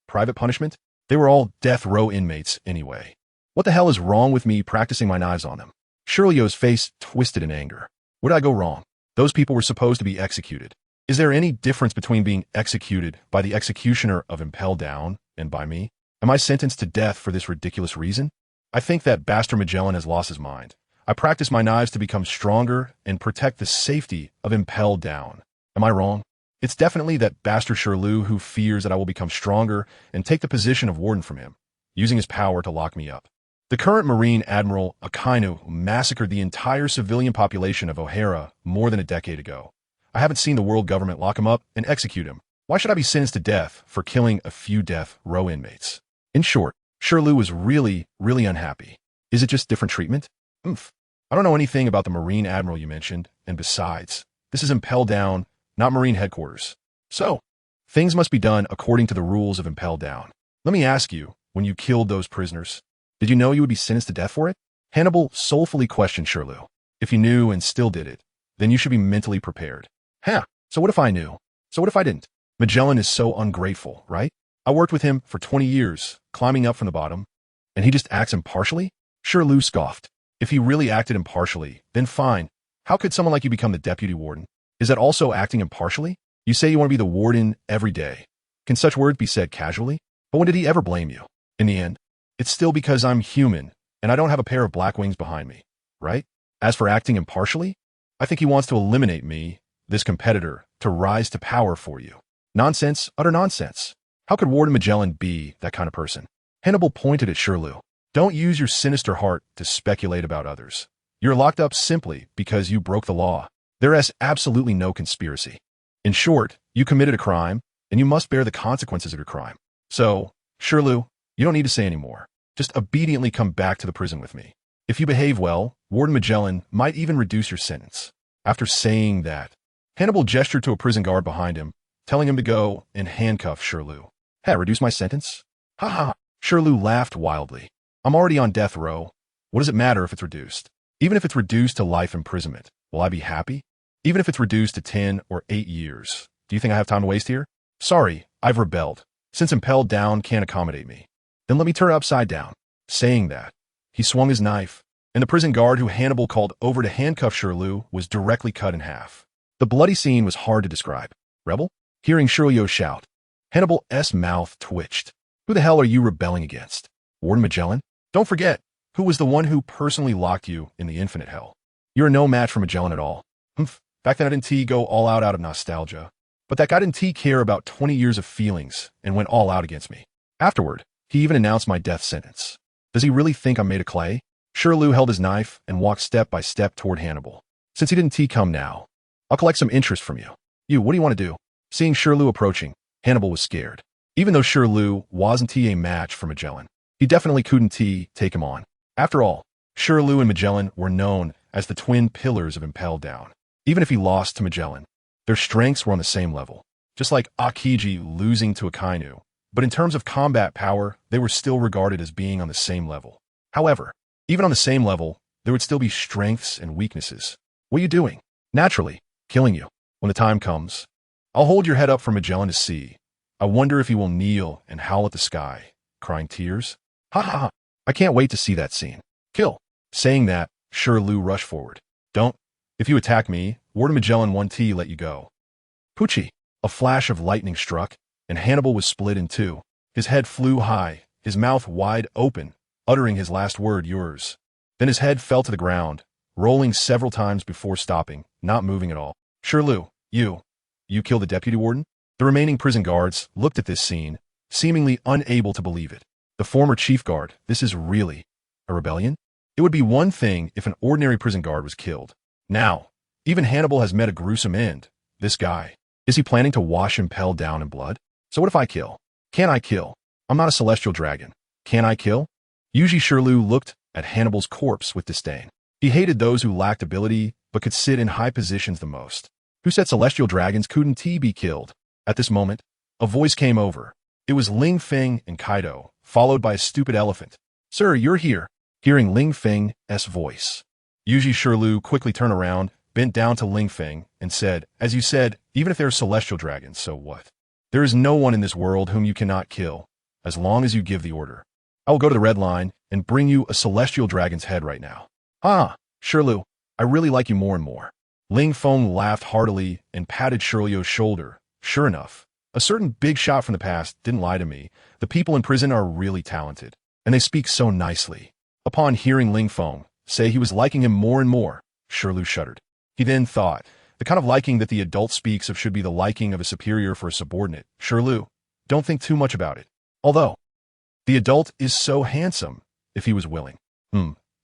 Speaker 1: Private punishment? They were all death row inmates anyway. What the hell is wrong with me practicing my knives on them? Shiryu's face twisted in anger. Where did I go wrong? Those people were supposed to be executed. Is there any difference between being executed by the executioner of Impelled Down and by me? Am I sentenced to death for this ridiculous reason? I think that bastard Magellan has lost his mind. I practice my knives to become stronger and protect the safety of Impelled Down. Am I wrong? It's definitely that bastard Shirlu who fears that I will become stronger and take the position of warden from him, using his power to lock me up. The current Marine Admiral Kaido massacred the entire civilian population of O'Hara more than a decade ago. I haven't seen the world government lock him up and execute him. Why should I be sentenced to death for killing a few death row inmates? In short, Shirlu was really unhappy. Is it just different treatment? I don't know anything about the Marine Admiral you mentioned, and besides, this is Impelled Down, not Marine headquarters. So, things must be done according to the rules of Impelled Down. Let me ask you, when you killed those prisoners, did you know you would be sentenced to death for it? Hannibal soulfully questioned Shirlu. If you knew and still did it, then you should be mentally prepared. So what if I knew? So what if I didn't? Magellan is so ungrateful, right? I worked with him for 20 years, climbing up from the bottom, and he just acts impartially? Shirlu scoffed. If he really acted impartially, then fine. How could someone like you become the deputy warden? Is that also acting impartially? You say you want to be the warden every day. Can such words be said casually? But when did he ever blame you? In the end, it's still because I'm human, and I don't have a pair of black wings behind me, right? As for acting impartially, I think he wants to eliminate me, this competitor, to rise to power for you. Nonsense, utter nonsense. How could Warden Magellan be that kind of person? Hannibal pointed at Shirlu. Don't use your sinister heart to speculate about others. You're locked up simply because you broke the law. There is absolutely no conspiracy. In short, you committed a crime, and you must bear the consequences of your crime. So, Shirlu, you don't need to say any more. Just obediently come back to the prison with me. If you behave well, Warden Magellan might even reduce your sentence. After saying that, Hannibal gestured to a prison guard behind him, telling him to go and handcuff Shirlu. Reduce my sentence? Shirlu laughed wildly. I'm already on death row. What does it matter if it's reduced? Even if it's reduced to life imprisonment, will I be happy? Even if it's reduced to 10 or 8 years, do you think I have time to waste here? Sorry, I've rebelled. Since Impelled Down can't accommodate me, then let me turn it upside down. Saying that, he swung his knife, and the prison guard who Hannibal called over to handcuff Shirlu was directly cut in half. The bloody scene was hard to describe. Rebel? Hearing Shiryu shout, Hannibal's mouth twitched. Who the hell are you rebelling against? Warden Magellan? Don't forget, who was the one who personally locked you in the infinite hell. You're no match for Magellan at all. Back then I didn't go all out of nostalgia. But that guy didn't care about 20 years of feelings and went all out against me. Afterward, he even announced my death sentence. Does he really think I'm made of clay? Shirlu held his knife and walked step by step toward Hannibal. Since he didn't come now, I'll collect some interest from you. What do you want to do? Seeing Shirlu approaching, Hannibal was scared. Even though Shirlu wasn't a match for Magellan, he definitely couldn't take him on. After all, Shirlu and Magellan were known as the twin pillars of Impelled Down. Even if he lost to Magellan, their strengths were on the same level. Just like Akiji losing to Akainu. But in terms of combat power, they were still regarded as being on the same level. However, even on the same level, there would still be strengths and weaknesses. What are you doing? Naturally, killing you. When the time comes, I'll hold your head up for Magellan to see. I wonder if he will kneel and howl at the sky, crying tears. I can't wait to see that scene. Kill. Saying that, Shirlu rushed forward. Don't. If you attack me, Warden Magellan won't let you go. Poochie! A flash of lightning struck, and Hannibal was split in two. His head flew high, his mouth wide open, uttering his last word, yours. Then his head fell to the ground, rolling several times before stopping, not moving at all. Shirlu, you killed the deputy warden? The remaining prison guards looked at this scene, seemingly unable to believe it. The former chief guard, this is really a rebellion? It would be one thing if an ordinary prison guard was killed. Now, even Hannibal has met a gruesome end. This guy, is he planning to wash Impel down in blood? So what if I kill? Can I kill? I'm not a celestial dragon. Can I kill? Yuji Shirlu looked at Hannibal's corpse with disdain. He hated those who lacked ability but could sit in high positions the most. Who said celestial dragons couldn't be killed? At this moment, a voice came over. It was Ling, Feng, and Kaido, followed by a stupid elephant. Sir, you're here. Hearing Ling Feng's voice, Yuji Shirlu quickly turned around, bent down to Ling Feng, and said, as you said, even if they're celestial dragons, so what? There is no one in this world whom you cannot kill, as long as you give the order. I will go to the red line and bring you a celestial dragon's head right now. Ah, Shirlu, I really like you more and more. Ling Feng laughed heartily and patted Shirlu's shoulder. Sure enough, a certain big shot from the past didn't lie to me. The people in prison are really talented, and they speak so nicely. Upon hearing Ling Feng say he was liking him more and more, Shirlu shuddered. He then thought, the kind of liking that the adult speaks of should be the liking of a superior for a subordinate. Shirlu, don't think too much about it. Although, the adult is so handsome, if he was willing.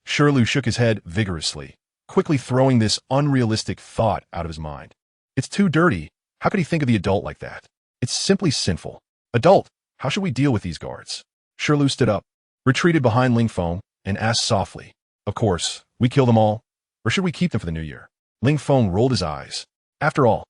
Speaker 1: Shirlu shook his head vigorously, quickly throwing this unrealistic thought out of his mind. It's too dirty. How could he think of the adult like that? It's simply sinful. Adult, how should we deal with these guards? Shirlu stood up, retreated behind Ling Feng, and asked softly, of course, we kill them all, or should we keep them for the new year? Ling Feng rolled his eyes. After all,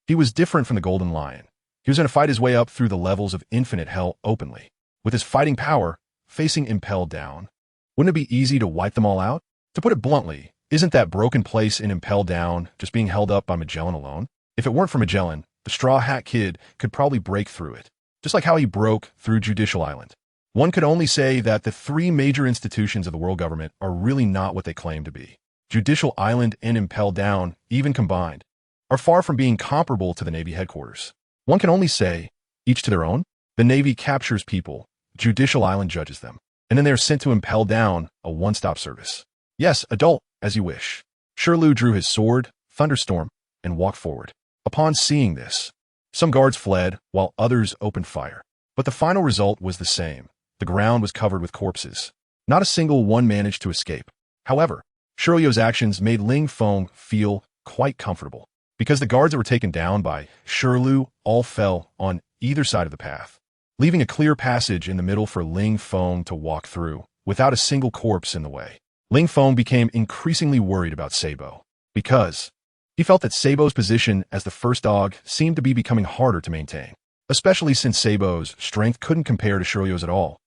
Speaker 1: he was different from the Golden Lion. He was going to fight his way up through the levels of infinite hell openly. With his fighting power, facing Impel down, wouldn't it be easy to wipe them all out? To put it bluntly, isn't that broken place in Impel down just being held up by Magellan alone? If it weren't for Magellan, the Straw Hat Kid could probably break through it, just like how he broke through Judicial Island. One could only say that the three major institutions of the world government are really not what they claim to be. Judicial Island and Impel Down, even combined, are far from being comparable to the Navy headquarters. One can only say, each to their own. The Navy captures people, Judicial Island judges them, and then they are sent to Impel Down, a one-stop service. Yes, adult, as you wish. Shirlu drew his sword, Thunderstorm, and walked forward. Upon seeing this, some guards fled, while others opened fire. But the final result was the same. The ground was covered with corpses. Not a single one managed to escape. However, Shirlu's actions made Ling Feng feel quite comfortable, because the guards that were taken down by Shirlu all fell on either side of the path, leaving a clear passage in the middle for Ling Feng to walk through, without a single corpse in the way. Ling Feng became increasingly worried about Sabo, because he felt that Sabo's position as the first dog seemed to be becoming harder to maintain, especially since Sabo's strength couldn't compare to Shirlu's at all.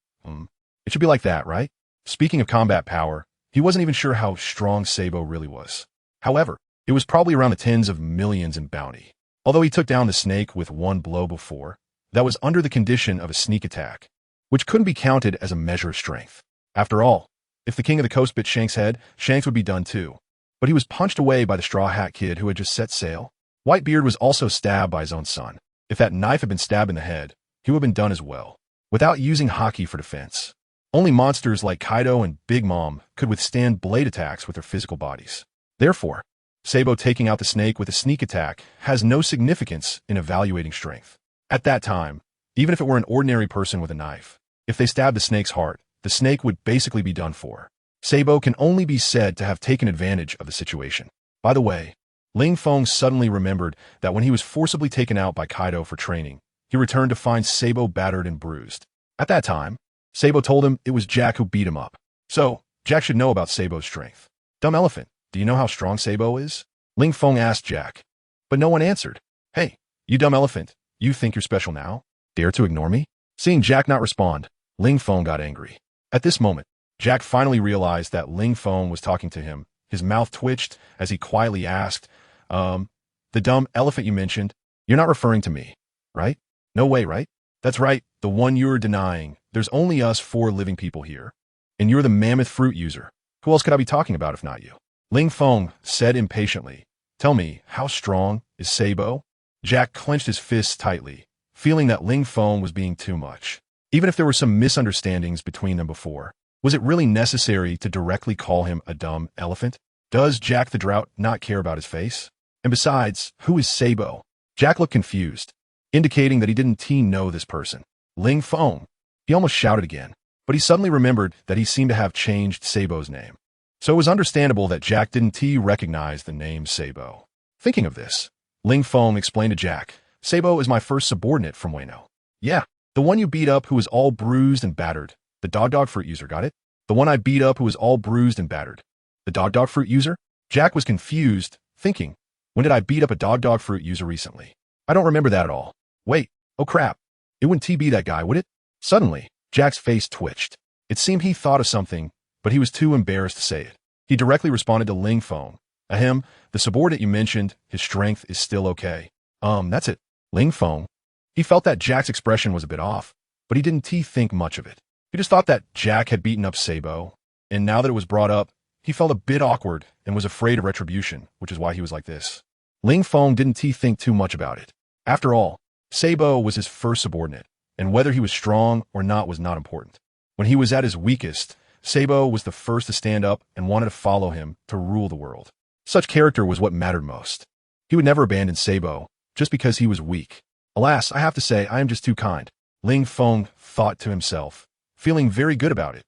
Speaker 1: It should be like that, right? Speaking of combat power, he wasn't even sure how strong Sabo really was. However, it was probably around the tens of millions in bounty. Although he took down the snake with one blow before, that was under the condition of a sneak attack, which couldn't be counted as a measure of strength. After all, if the King of the Coast bit Shanks' head, Shanks would be done too. But he was punched away by the Straw Hat Kid who had just set sail. Whitebeard was also stabbed by his own son. If that knife had been stabbed in the head, he would have been done as well, without using haki for defense. Only monsters like Kaido and Big Mom could withstand blade attacks with their physical bodies. Therefore, Sabo taking out the snake with a sneak attack has no significance in evaluating strength. At that time, even if it were an ordinary person with a knife, if they stabbed the snake's heart, the snake would basically be done for. Sabo can only be said to have taken advantage of the situation. By the way, Ling Feng suddenly remembered that when he was forcibly taken out by Kaido for training, he returned to find Sabo battered and bruised. At that time, Sabo told him it was Jack who beat him up. So, Jack should know about Sabo's strength. Dumb elephant, do you know how strong Sabo is? Ling Feng asked Jack. But no one answered. Hey, you dumb elephant, you think you're special now? Dare to ignore me? Seeing Jack not respond, Ling Feng got angry. At this moment, Jack finally realized that Ling Feng was talking to him. His mouth twitched as he quietly asked, the dumb elephant you mentioned, you're not referring to me, right? No way, right? That's right, the one you're denying. There's only us 4 living people here. And you're the mammoth fruit user. Who else could I be talking about if not you? Ling Feng said impatiently, tell me, how strong is Sabo? Jack clenched his fists tightly, feeling that Ling Feng was being too much. Even if there were some misunderstandings between them before, was it really necessary to directly call him a dumb elephant? Does Jack the Drought not care about his face? And besides, who is Sabo? Jack looked confused, indicating that he didn't know this person. Ling Feng. He almost shouted again, but he suddenly remembered that he seemed to have changed Sabo's name. So it was understandable that Jack didn't recognize the name Sabo. Thinking of this, Ling Feng explained to Jack, Sabo is my first subordinate from Wano. Yeah, the one you beat up who was all bruised and battered. The dog fruit user, got it? The one I beat up who was all bruised and battered. The dog fruit user? Jack was confused, thinking, when did I beat up a dog fruit user recently? I don't remember that at all. Wait, oh crap. It wouldn't be that guy, would it? Suddenly, Jack's face twitched. It seemed he thought of something, but he was too embarrassed to say it. He directly responded to Ling Feng. Ahem, the subordinate you mentioned, his strength is still okay. That's it. Ling Feng. He felt that Jack's expression was a bit off, but he didn't think much of it. He just thought that Jack had beaten up Sabo, and now that it was brought up, he felt a bit awkward and was afraid of retribution, which is why he was like this. Ling Feng didn't think too much about it. After all, Sabo was his first subordinate, and whether he was strong or not was not important. When he was at his weakest, Sabo was the first to stand up and wanted to follow him to rule the world. Such character was what mattered most. He would never abandon Sabo, just because he was weak. Alas, I have to say, I am just too kind. Ling Feng thought to himself, feeling very good about it.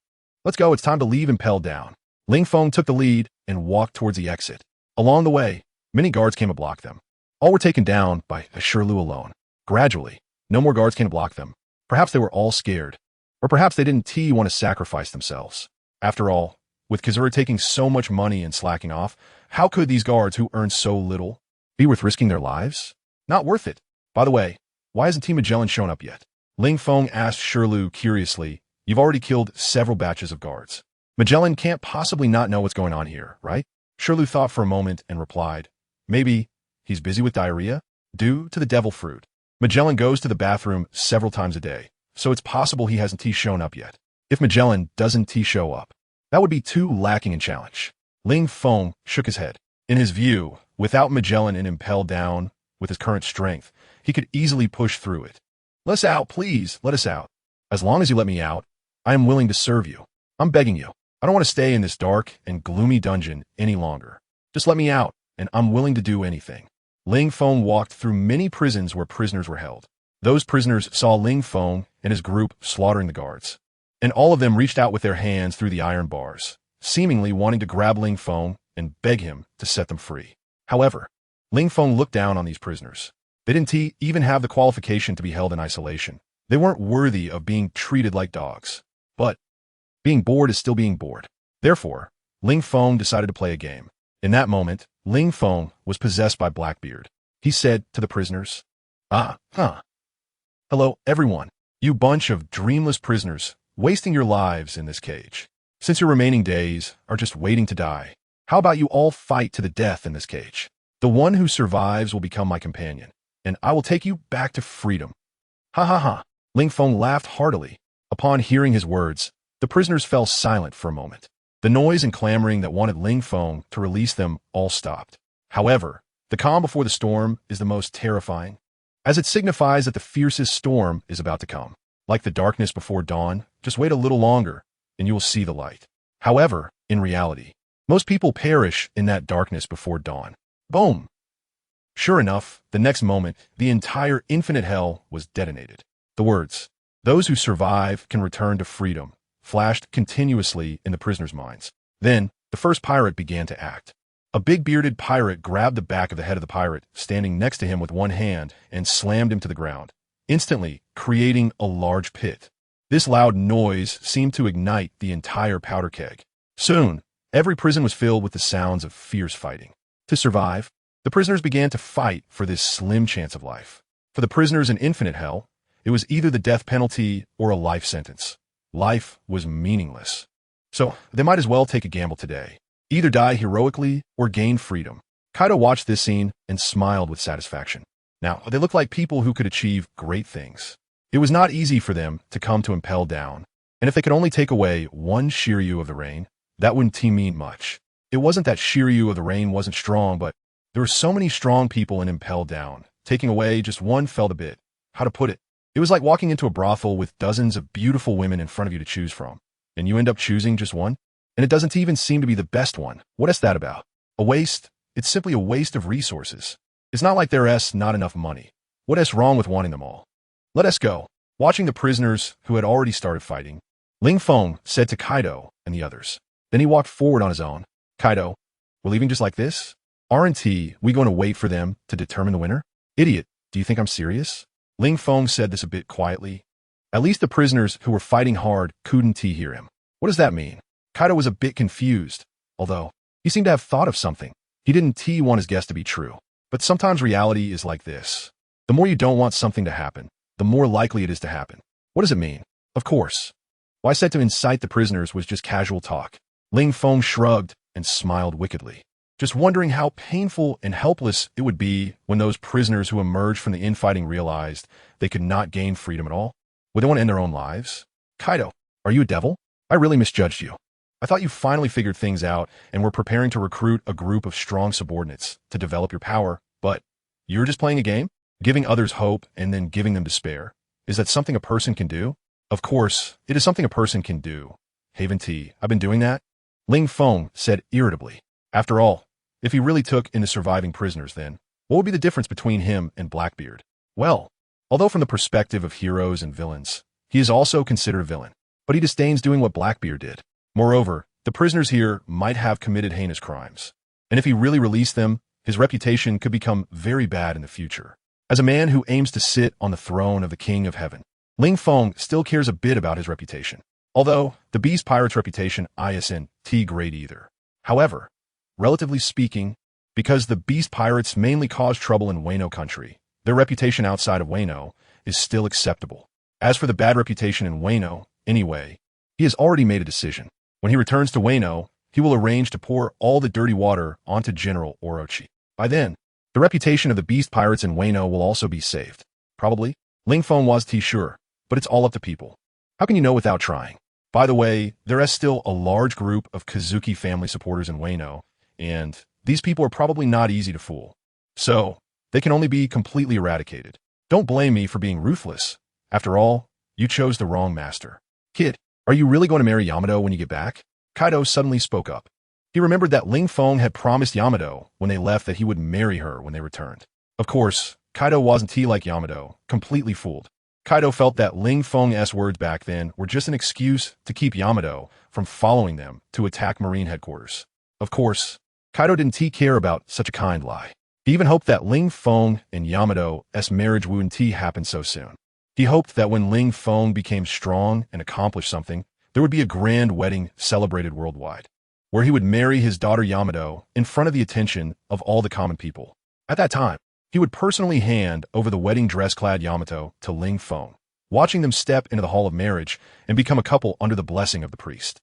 Speaker 1: Let's go, it's time to leave Impelled Down. Ling Feng took the lead and walked towards the exit. Along the way, many guards came to block them. All were taken down by Shirlu alone. Gradually, no more guards came to block them. Perhaps they were all scared. Or perhaps they didn't want to sacrifice themselves. After all, with Kazura taking so much money and slacking off, how could these guards who earned so little be worth risking their lives? Not worth it. By the way, why hasn't Team Magellan shown up yet? Ling Feng asked Shirlu curiously. You've already killed several batches of guards. Magellan can't possibly not know what's going on here, right? Shirlu thought for a moment and replied, maybe he's busy with diarrhea due to the devil fruit. Magellan goes to the bathroom several times a day, so it's possible he hasn't shown up yet. If Magellan doesn't show up, that would be too lacking in challenge. Ling Feng shook his head. In his view, without Magellan and Impelled Down, with his current strength, he could easily push through it. Let us out, please, let us out. As long as you let me out, I am willing to serve you. I'm begging you. I don't want to stay in this dark and gloomy dungeon any longer. Just let me out, and I'm willing to do anything. Ling Feng walked through many prisons where prisoners were held. Those prisoners saw Ling Feng and his group slaughtering the guards, and all of them reached out with their hands through the iron bars, seemingly wanting to grab Ling Feng and beg him to set them free. However, Ling Feng looked down on these prisoners. They didn't even have the qualification to be held in isolation. They weren't worthy of being treated like dogs. But being bored is still being bored. Therefore, Ling Feng decided to play a game. In that moment, Ling Feng was possessed by Blackbeard. He said to the prisoners, Hello, everyone. You bunch of dreamless prisoners, wasting your lives in this cage. Since your remaining days are just waiting to die, how about you all fight to the death in this cage? The one who survives will become my companion, and I will take you back to freedom. Ha ha ha. Ling Feng laughed heartily. Upon hearing his words, the prisoners fell silent for a moment. The noise and clamoring that wanted Ling Feng to release them all stopped. However, the calm before the storm is the most terrifying, as it signifies that the fiercest storm is about to come. Like the darkness before dawn, just wait a little longer, and you will see the light. However, in reality, most people perish in that darkness before dawn. Boom! Sure enough, the next moment, the entire infinite hell was detonated. The words, "Those who survive can return to freedom," flashed continuously in the prisoners' minds. Then, the first pirate began to act. A big bearded pirate grabbed the back of the head of the pirate, standing next to him with one hand, and slammed him to the ground, instantly creating a large pit. This loud noise seemed to ignite the entire powder keg. Soon, every prison was filled with the sounds of fierce fighting. To survive, the prisoners began to fight for this slim chance of life. For the prisoners in infinite hell, it was either the death penalty or a life sentence. Life was meaningless. So, they might as well take a gamble today. Either die heroically or gain freedom. Kaido watched this scene and smiled with satisfaction. Now, they looked like people who could achieve great things. It was not easy for them to come to Impel Down, and if they could only take away one Shiryu of the Rain, that wouldn't mean much. It wasn't that Shiryu of the Rain wasn't strong, but there were so many strong people in Impel Down taking away just one felt a bit, how to put it? It was like walking into a brothel with dozens of beautiful women in front of you to choose from, and you end up choosing just one? And it doesn't even seem to be the best one. What is that about? A waste? It's simply a waste of resources. It's not like there's not enough money. What is wrong with wanting them all? Let us go. Watching the prisoners who had already started fighting, Ling Feng said to Kaido and the others. Then he walked forward on his own. Kaido, we're leaving just like this? Aren't we going to wait for them to determine the winner? Idiot, do you think I'm serious? Ling Feng said this a bit quietly. At least the prisoners who were fighting hard couldn't hear him. What does that mean? Kaido was a bit confused, although he seemed to have thought of something. He didn't want his guess to be true. But sometimes reality is like this. The more you don't want something to happen, the more likely it is to happen. What does it mean? Of course. What I said to incite the prisoners was just casual talk. Ling Feng shrugged and smiled wickedly, just wondering how painful and helpless it would be when those prisoners who emerged from the infighting realized they could not gain freedom at all. Would they want to end their own lives? Kaido, are you a devil? I really misjudged you. I thought you finally figured things out and were preparing to recruit a group of strong subordinates to develop your power, but you're just playing a game? Giving others hope and then giving them despair. Is that something a person can do? Of course, it is something a person can do. Haven T, I've been doing that? Ling Feng said irritably. After all, if he really took in the surviving prisoners then, what would be the difference between him and Blackbeard? Well, although from the perspective of heroes and villains, he is also considered a villain, but he disdains doing what Blackbeard did. Moreover, the prisoners here might have committed heinous crimes, and if he really released them, his reputation could become very bad in the future. As a man who aims to sit on the throne of the King of Heaven, Ling Feng still cares a bit about his reputation, although the Beast Pirate's reputation isn't great either. However, relatively speaking, because the Beast Pirates mainly cause trouble in Wano country, their reputation outside of Wano is still acceptable. As for the bad reputation in Wano, anyway, he has already made a decision. When he returns to Wano, he will arrange to pour all the dirty water onto General Orochi. By then, the reputation of the Beast Pirates in Wano will also be saved. Probably. Ling Feng was sure, but it's all up to people. How can you know without trying? By the way, there is still a large group of Kazuki family supporters in Wano, and these people are probably not easy to fool. So, they can only be completely eradicated. Don't blame me for being ruthless. After all, you chose the wrong master. Kid, are you really going to marry Yamato when you get back? Kaido suddenly spoke up. He remembered that Ling Feng had promised Yamato when they left that he would marry her when they returned. Of course, Kaido wasn't like Yamato, completely fooled. Kaido felt that Ling Feng's words back then were just an excuse to keep Yamato from following them to attack Marine headquarters. Of course, Kaido didn't care about such a kind lie. He even hoped that Ling Feng and Yamato's marriage wouldn't happen so soon. He hoped that when Ling Feng became strong and accomplished something, there would be a grand wedding celebrated worldwide, where he would marry his daughter Yamato in front of the attention of all the common people. At that time, he would personally hand over the wedding dress-clad Yamato to Ling Feng, watching them step into the hall of marriage and become a couple under the blessing of the priest.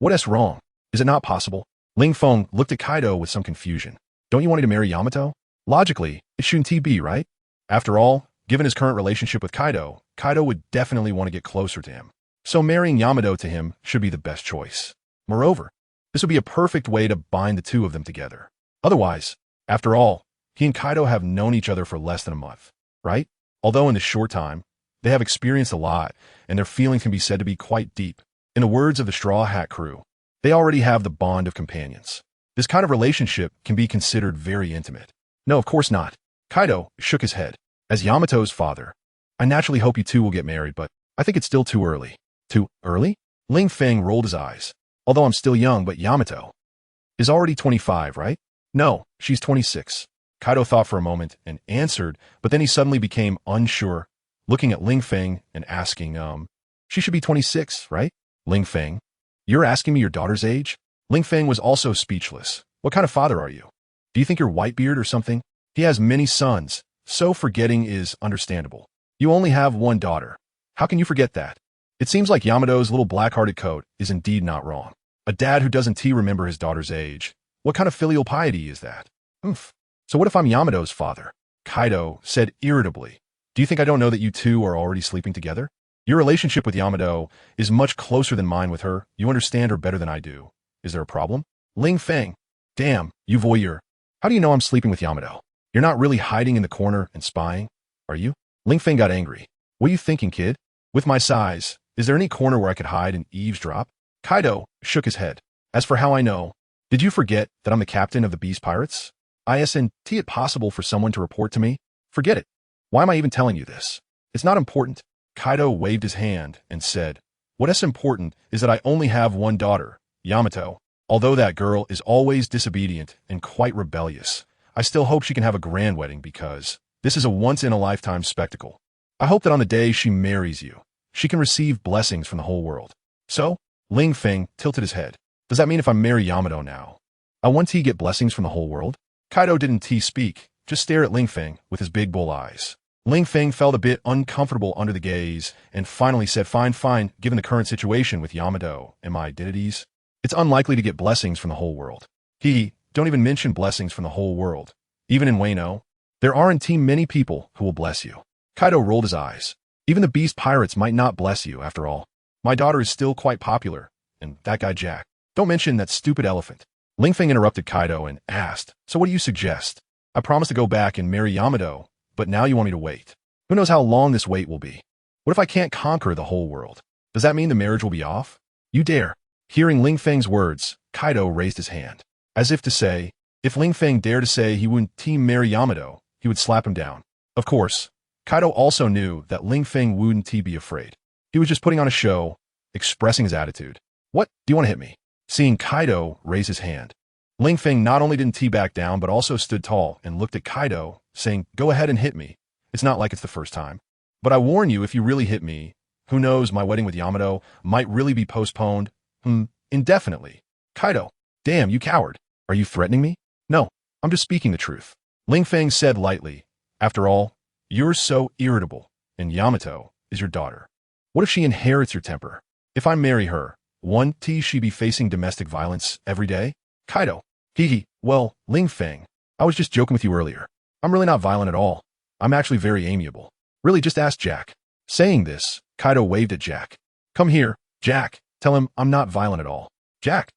Speaker 1: What is wrong? Is it not possible? Ling Feng looked at Kaido with some confusion. Don't you want me to marry Yamato? Logically, it shouldn't be, right? After all, given his current relationship with Kaido, Kaido would definitely want to get closer to him. So marrying Yamato to him should be the best choice. Moreover, this would be a perfect way to bind the two of them together. Otherwise, after all, he and Kaido have known each other for less than a month, right? Although in this short time, they have experienced a lot, and their feelings can be said to be quite deep. In the words of the Straw Hat crew, they already have the bond of companions. This kind of relationship can be considered very intimate. No, of course not. Kaido shook his head. As Yamato's father, I naturally hope you two will get married, but I think it's still too early. Too early? Ling Feng rolled his eyes. Although I'm still young, but Yamato is already 25, right? No, she's 26. Kaido thought for a moment and answered, but then he suddenly became unsure, looking at Ling Feng and asking, she should be 26, right? Ling Feng, you're asking me your daughter's age? Ling Feng was also speechless. What kind of father are you? Do you think you're Whitebeard or something? He has many sons, so forgetting is understandable. You only have one daughter. How can you forget that? It seems like Yamato's little black-hearted coat is indeed not wrong. A dad who doesn't remember his daughter's age. What kind of filial piety is that? So what if I'm Yamato's father? Kaido said irritably. Do you think I don't know that you two are already sleeping together? Your relationship with Yamato is much closer than mine with her. You understand her better than I do. Is there a problem? Ling Feng. Damn, you voyeur. How do you know I'm sleeping with Yamato? You're not really hiding in the corner and spying, are you? Ling Feng got angry. What are you thinking, kid? With my size, is there any corner where I could hide and eavesdrop? Kaido shook his head. As for how I know, did you forget that I'm the captain of the Beast Pirates? Isn't it possible for someone to report to me? Forget it. Why am I even telling you this? It's not important. Kaido waved his hand and said, what is important is that I only have one daughter, Yamato. Although that girl is always disobedient and quite rebellious, I still hope she can have a grand wedding because this is a once-in-a-lifetime spectacle. I hope that on the day she marries you, she can receive blessings from the whole world. So, Ling Feng tilted his head. Does that mean if I marry Yamato now, I want to get blessings from the whole world? Kaido didn't speak, just stare at Ling Feng with his big bull eyes. Ling Feng felt a bit uncomfortable under the gaze and finally said, fine, given the current situation with Yamato and my deities, it's unlikely to get blessings from the whole world. Don't even mention blessings from the whole world. Even in Wano, there aren't many people who will bless you. Kaido rolled his eyes. Even the Beast Pirates might not bless you, after all. My daughter is still quite popular, and that guy Jack. Don't mention that stupid elephant. Ling Feng interrupted Kaido and asked, so what do you suggest? I promised to go back and marry Yamato, but now you want me to wait. Who knows how long this wait will be? What if I can't conquer the whole world? Does that mean the marriage will be off? You dare. Hearing Ling Feng's words, Kaido raised his hand, as if to say, if Ling Feng dared to say he wouldn't marry Yamato, he would slap him down. Of course, Kaido also knew that Ling Feng wouldn't be afraid. He was just putting on a show, expressing his attitude. What? Do you want to hit me? Seeing Kaido raise his hand, Ling Feng not only didn't back down but also stood tall and looked at Kaido, saying, go ahead and hit me. It's not like it's the first time. But I warn you, if you really hit me, who knows, my wedding with Yamato might really be postponed, indefinitely. Kaido, damn, you coward. Are you threatening me? No, I'm just speaking the truth. Ling Feng said lightly, after all, you're so irritable, and Yamato is your daughter. What if she inherits your temper? If I marry her, won't she be facing domestic violence every day? Kaido, well, Ling Feng, I was just joking with you earlier. I'm really not violent at all. I'm actually very amiable. Really, just ask Jack. Saying this, Kaido waved at Jack. Come here, Jack. Tell him I'm not violent at all. Jack.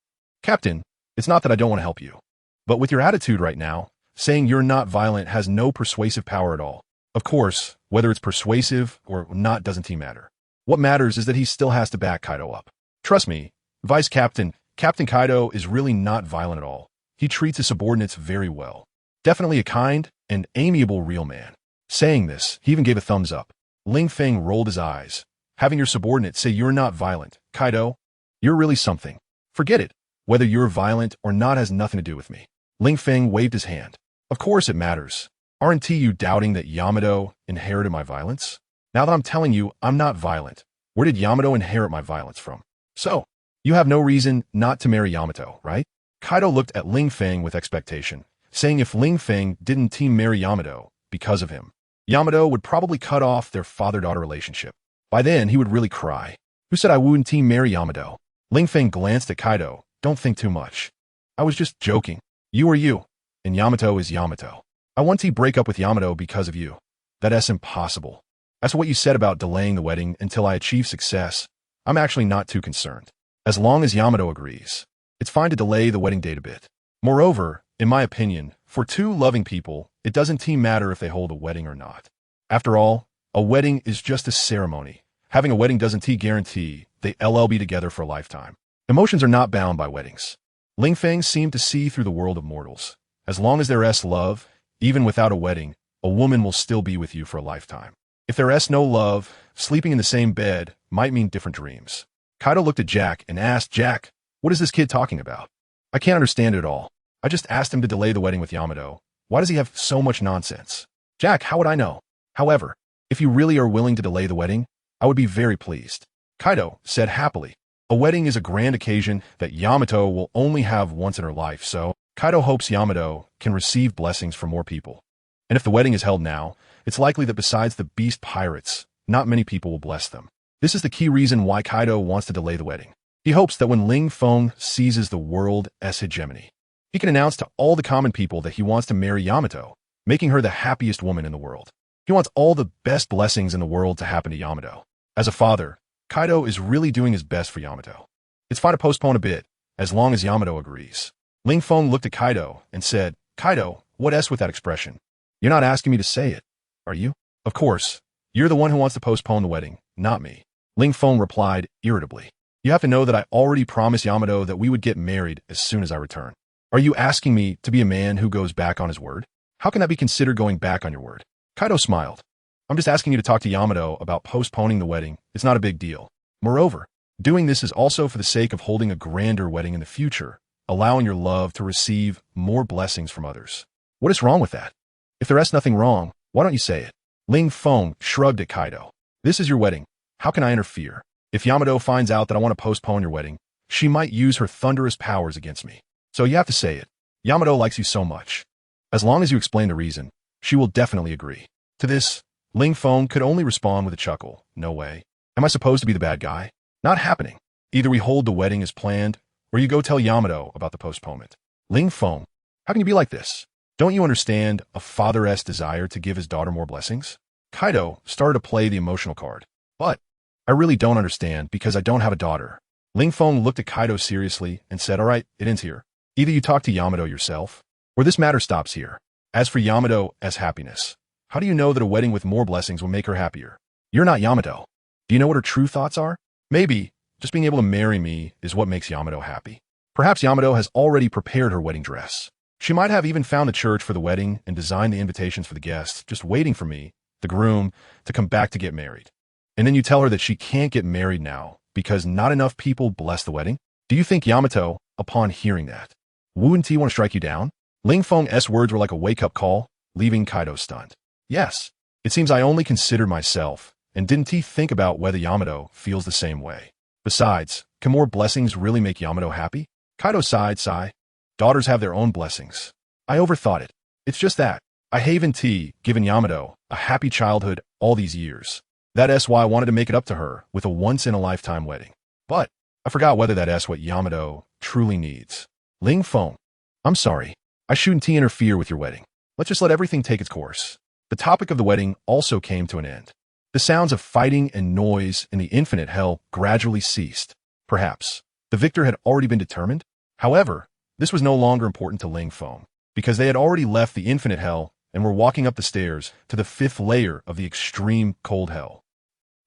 Speaker 1: Captain, it's not that I don't want to help you. But with your attitude right now, saying you're not violent has no persuasive power at all. Of course, whether it's persuasive or not doesn't matter. What matters is that he still has to back Kaido up. Trust me, Vice Captain Kaido is really not violent at all. He treats his subordinates very well. Definitely a kind and amiable real man. Saying this, he even gave a thumbs up. Ling Feng rolled his eyes. Having your subordinates say you're not violent, Kaido, you're really something. Forget it. Whether you're violent or not has nothing to do with me. Ling Feng waved his hand. Of course it matters. Aren't you doubting that Yamato inherited my violence? Now that I'm telling you I'm not violent, where did Yamato inherit my violence from? So, you have no reason not to marry Yamato, right? Kaido looked at Ling Feng with expectation, saying if Ling Feng didn't marry Yamato because of him, Yamato would probably cut off their father-daughter relationship. By then, he would really cry. Who said I wouldn't marry Yamato? Ling Feng glanced at Kaido. Don't think too much. I was just joking. You are you, and Yamato is Yamato. I want to break up with Yamato because of you. That's impossible. As for what you said about delaying the wedding until I achieve success, I'm actually not too concerned. As long as Yamato agrees, it's fine to delay the wedding date a bit. Moreover, in my opinion, for two loving people, it doesn't matter if they hold a wedding or not. After all, a wedding is just a ceremony. Having a wedding doesn't guarantee they'll be together for a lifetime. Emotions are not bound by weddings. Ling Feng seemed to see through the world of mortals. As long as there's love, even without a wedding, a woman will still be with you for a lifetime. If there's no love, sleeping in the same bed might mean different dreams. Kaido looked at Jack and asked, Jack, what is this kid talking about? I can't understand it at all. I just asked him to delay the wedding with Yamato. Why does he have so much nonsense? Jack, how would I know? However, if you really are willing to delay the wedding, I would be very pleased. Kaido said happily. A wedding is a grand occasion that Yamato will only have once in her life, so Kaido hopes Yamato can receive blessings from more people. And if the wedding is held now, it's likely that besides the Beast Pirates, not many people will bless them. This is the key reason why Kaido wants to delay the wedding. He hopes that when Ling Feng seizes the world's hegemony, he can announce to all the common people that he wants to marry Yamato, making her the happiest woman in the world. He wants all the best blessings in the world to happen to Yamato. As a father, Kaido is really doing his best for Yamato. It's fine to postpone a bit, as long as Yamato agrees. Ling Feng looked at Kaido and said, Kaido, what with that expression? You're not asking me to say it, are you? Of course. You're the one who wants to postpone the wedding, not me. Ling Feng replied irritably. You have to know that I already promised Yamato that we would get married as soon as I return. Are you asking me to be a man who goes back on his word? How can that be considered going back on your word? Kaido smiled. I'm just asking you to talk to Yamato about postponing the wedding. It's not a big deal. Moreover, doing this is also for the sake of holding a grander wedding in the future, allowing your love to receive more blessings from others. What is wrong with that? If there is nothing wrong, why don't you say it? Ling Feng shrugged at Kaido. This is your wedding. How can I interfere? If Yamato finds out that I want to postpone your wedding, she might use her thunderous powers against me. So you have to say it. Yamato likes you so much. As long as you explain the reason, she will definitely agree. To this, Ling Feng could only respond with a chuckle. No way. Am I supposed to be the bad guy? Not happening. Either we hold the wedding as planned, or you go tell Yamato about the postponement. Ling Feng, how can you be like this? Don't you understand a father's desire to give his daughter more blessings? Kaido started to play the emotional card. But I really don't understand because I don't have a daughter. Ling Feng looked at Kaido seriously and said, all right, it ends here. Either you talk to Yamato yourself, or this matter stops here. As for Yamato as happiness, how do you know that a wedding with more blessings will make her happier? You're not Yamato. Do you know what her true thoughts are? Maybe just being able to marry me is what makes Yamato happy. Perhaps Yamato has already prepared her wedding dress. She might have even found the church for the wedding and designed the invitations for the guests, just waiting for me, the groom, to come back to get married. And then you tell her that she can't get married now because not enough people bless the wedding? Do you think Yamato, upon hearing that, wouldn't he want to strike you down? Ling Feng's words were like a wake-up call, leaving Kaido stunned. Yes, it seems I only considered myself, and didn't he think about whether Yamato feels the same way? Besides, can more blessings really make Yamato happy? Kaido sighed. Daughters have their own blessings. I overthought it. It's just that I haven't given Yamato a happy childhood all these years. That's why I wanted to make it up to her with a once-in-a-lifetime wedding. But I forgot whether that's what Yamato truly needs. Ling Feng, I'm sorry. I shouldn't interfere with your wedding. Let's just let everything take its course. The topic of the wedding also came to an end. The sounds of fighting and noise in the infinite hell gradually ceased. Perhaps the victor had already been determined. However, this was no longer important to Ling Feng, because they had already left the infinite hell and were walking up the stairs to the 5th layer of the extreme cold hell.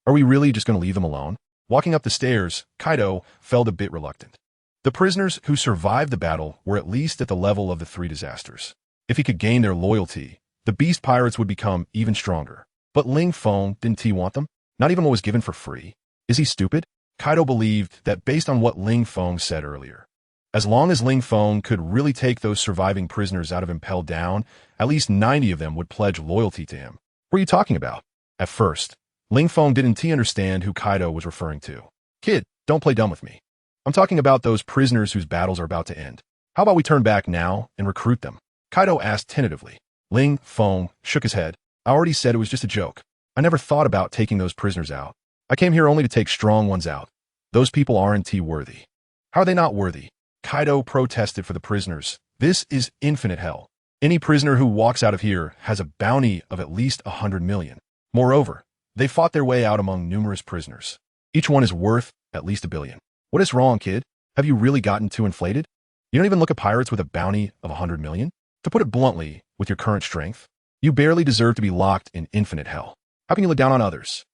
Speaker 1: Are we really just going to leave them alone? Walking up the stairs, Kaido felt a bit reluctant. The prisoners who survived the battle were at least at the level of the 3 disasters. If he could gain their loyalty, the beast pirates would become even stronger. But Ling Feng, didn't he want them? Not even what was given for free. Is he stupid? Kaido believed that based on what Ling Feng said earlier. As long as Ling Feng could really take those surviving prisoners out of Impel Down, at least 90 of them would pledge loyalty to him. What are you talking about? At first, Ling Feng didn't understand who Kaido was referring to. Kid, don't play dumb with me. I'm talking about those prisoners whose battles are about to end. How about we turn back now and recruit them? Kaido asked tentatively. Ling Feng shook his head. I already said it was just a joke. I never thought about taking those prisoners out. I came here only to take strong ones out. Those people aren't worthy. How are they not worthy? Kaido protested for the prisoners. This is infinite hell. Any prisoner who walks out of here has a bounty of at least 100 million. Moreover, they fought their way out among numerous prisoners. Each one is worth at least 1 billion. What is wrong, kid? Have you really gotten too inflated? You don't even look at pirates with a bounty of 100 million? To put it bluntly, with your current strength, you barely deserve to be locked in infinite hell. How can you look down on others?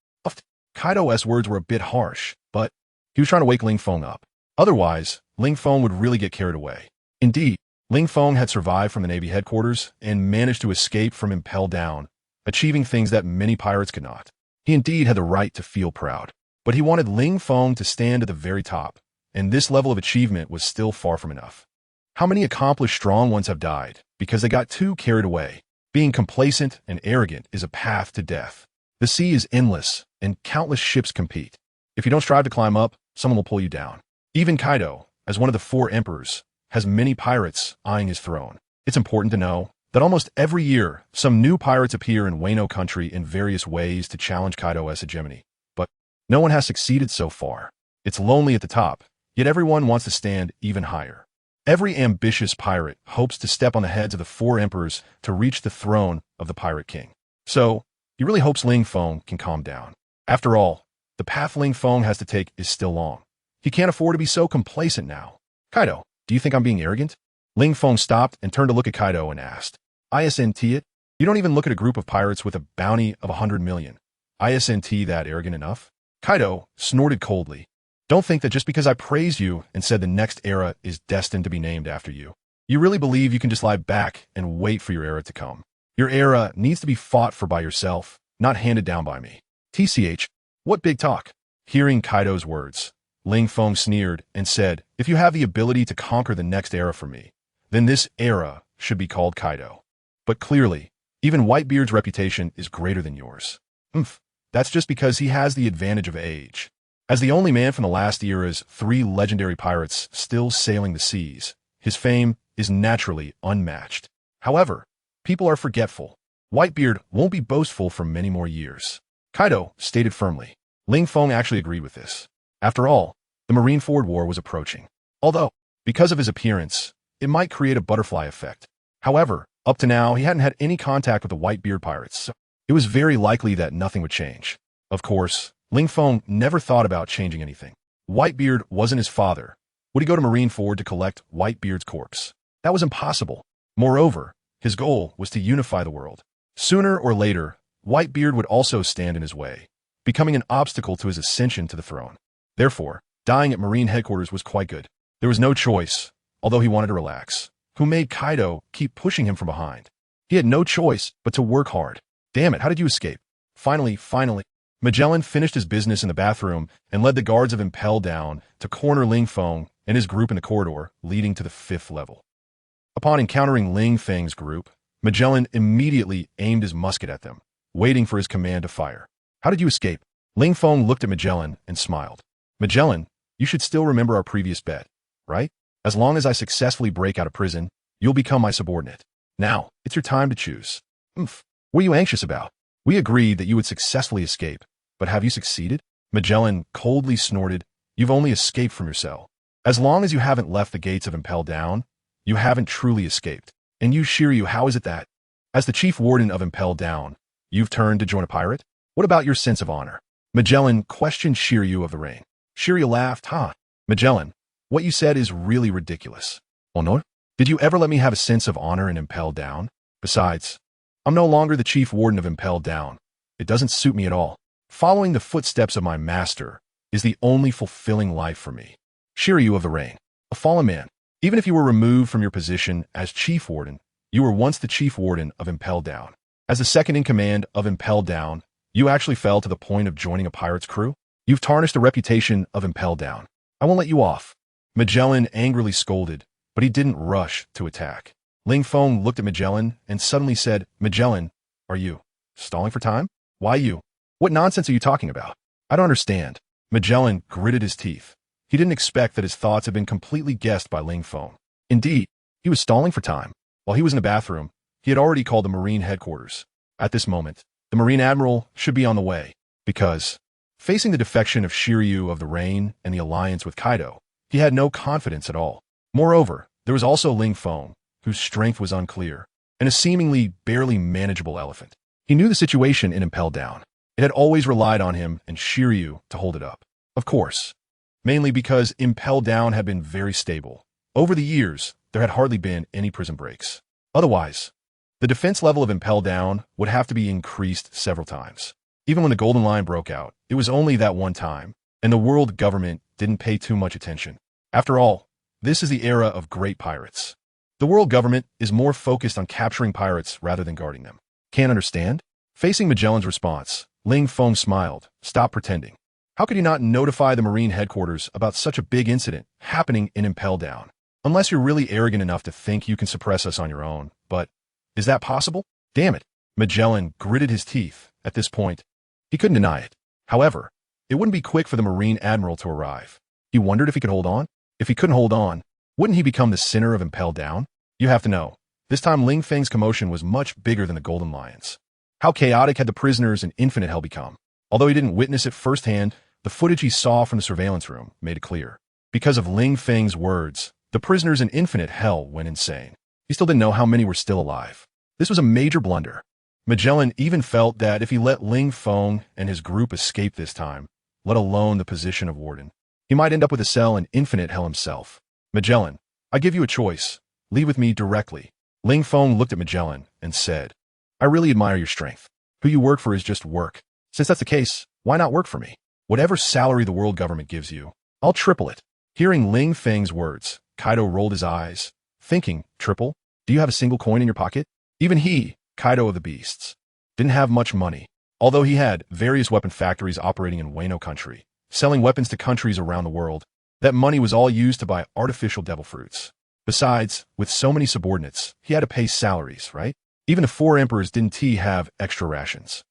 Speaker 1: Kaido's words were a bit harsh, but he was trying to wake Ling Feng up. Otherwise, Ling Feng would really get carried away. Indeed, Ling Feng had survived from the Navy headquarters and managed to escape from Impel Down, achieving things that many pirates could not. He indeed had the right to feel proud, but he wanted Ling Feng to stand at the very top, and this level of achievement was still far from enough. How many accomplished strong ones have died because they got too carried away? Being complacent and arrogant is a path to death. The sea is endless, and countless ships compete. If you don't strive to climb up, someone will pull you down. Even Kaido, as one of the 4 emperors, has many pirates eyeing his throne. It's important to know that almost every year, some new pirates appear in Wano country in various ways to challenge Kaido's hegemony. But no one has succeeded so far. It's lonely at the top, yet everyone wants to stand even higher. Every ambitious pirate hopes to step on the heads of the 4 emperors to reach the throne of the Pirate King. So, he really hopes Ling Feng can calm down. After all, the path Ling Feng has to take is still long. He can't afford to be so complacent now. Kaido, do you think I'm being arrogant? Ling Feng stopped and turned to look at Kaido and asked, "Isn't it? You don't even look at a group of pirates with a bounty of 100 million. Isn't that arrogant enough? Kaido snorted coldly. Don't think that just because I praised you and said the next era is destined to be named after you, you really believe you can just lie back and wait for your era to come. Your era needs to be fought for by yourself, not handed down by me. TCH, what big talk? Hearing Kaido's words, Ling Feng sneered and said, if you have the ability to conquer the next era for me, then this era should be called Kaido. But clearly, even Whitebeard's reputation is greater than yours. That's just because he has the advantage of age. As the only man from the last era's 3 legendary pirates still sailing the seas, his fame is naturally unmatched. However, people are forgetful. Whitebeard won't be boastful for many more years. Kaido stated firmly. Ling Feng actually agreed with this. After all, the Marineford War was approaching. Although, because of his appearance, it might create a butterfly effect. However, up to now, he hadn't had any contact with the Whitebeard pirates, so it was very likely that nothing would change. Of course, Ling Feng never thought about changing anything. Whitebeard wasn't his father. Would he go to Marineford to collect Whitebeard's corpse? That was impossible. Moreover, his goal was to unify the world. Sooner or later, Whitebeard would also stand in his way, becoming an obstacle to his ascension to the throne. Therefore, dying at Marine headquarters was quite good. There was no choice, although he wanted to relax. Who made Kaido keep pushing him from behind? He had no choice but to work hard. Damn it, how did you escape? Finally, Magellan finished his business in the bathroom and led the guards of Impel down to corner Ling Feng and his group in the corridor leading to the 5th level. Upon encountering Ling Feng's group, Magellan immediately aimed his musket at them, waiting for his command to fire. How did you escape? Ling Feng looked at Magellan and smiled. Magellan, you should still remember our previous bet, right? As long as I successfully break out of prison, you'll become my subordinate. Now, it's your time to choose. What are you anxious about? We agreed that you would successfully escape, but have you succeeded? Magellan coldly snorted. You've only escaped from your cell. As long as you haven't left the gates of Impel Down, you haven't truly escaped. And you, Shiryu, how is it that, as the chief warden of Impel Down, you've turned to join a pirate? What about your sense of honor? Magellan questioned Shiryu of the Rain. Shiryu laughed. Magellan, what you said is really ridiculous. Honor? Did you ever let me have a sense of honor in Impel Down? Besides, I'm no longer the chief warden of Impel Down. It doesn't suit me at all. Following the footsteps of my master is the only fulfilling life for me. Shiryu of the Rain, a fallen man. Even if you were removed from your position as chief warden, you were once the chief warden of Impel Down. As the second in command of Impel Down, you actually fell to the point of joining a pirate's crew? You've tarnished the reputation of Impel Down. I won't let you off. Magellan angrily scolded, but he didn't rush to attack. Ling Feng looked at Magellan and suddenly said, Magellan, are you stalling for time? Why you? What nonsense are you talking about? I don't understand. Magellan gritted his teeth. He didn't expect that his thoughts had been completely guessed by Ling Feng. Indeed, he was stalling for time. While he was in the bathroom, he had already called the Marine headquarters. At this moment, the Marine Admiral should be on the way, because, facing the defection of Shiryu of the Rain and the alliance with Kaido, he had no confidence at all. Moreover, there was also Ling Feng, whose strength was unclear, and a seemingly barely manageable elephant. He knew the situation in Impel Down. It had always relied on him and Shiryu to hold it up. Of course, mainly because Impel Down had been very stable. Over the years, there had hardly been any prison breaks. Otherwise, the defense level of Impel Down would have to be increased several times. Even when the Golden Line broke out, it was only that one time, and the world government didn't pay too much attention. After all, this is the era of great pirates. The world government is more focused on capturing pirates rather than guarding them. Can't understand? Facing Magellan's response, Ling Feng smiled. Stop pretending. How could you not notify the Marine headquarters about such a big incident happening in Impel Down? Unless you're really arrogant enough to think you can suppress us on your own. But, is that possible? Damn it. Magellan gritted his teeth. At this point, he couldn't deny it. However, it wouldn't be quick for the Marine Admiral to arrive. He wondered if he could hold on. If he couldn't hold on, wouldn't he become the center of Impel Down? You have to know, this time Ling Feng's commotion was much bigger than the Golden Lions. How chaotic had the prisoners in Infinite Hell become? Although he didn't witness it firsthand, the footage he saw from the surveillance room made it clear. Because of Ling Feng's words, the prisoners in Infinite Hell went insane. He still didn't know how many were still alive. This was a major blunder. Magellan even felt that if he let Ling Feng and his group escape this time, let alone the position of warden, he might end up with a cell in Infinite Hell himself. Magellan, I give you a choice. Leave with me directly. Ling Feng looked at Magellan and said, I really admire your strength. Who you work for is just work. Since that's the case, why not work for me? Whatever salary the world government gives you, I'll triple it. Hearing Ling Feng's words, Kaido rolled his eyes, thinking, triple? Do you have a single coin in your pocket? Even he, Kaido of the Beasts, didn't have much money, although he had various weapon factories operating in Wano country, selling weapons to countries around the world. That money was all used to buy artificial devil fruits. Besides, with so many subordinates, he had to pay salaries, right? Even the 4 emperors didn't he have extra rations.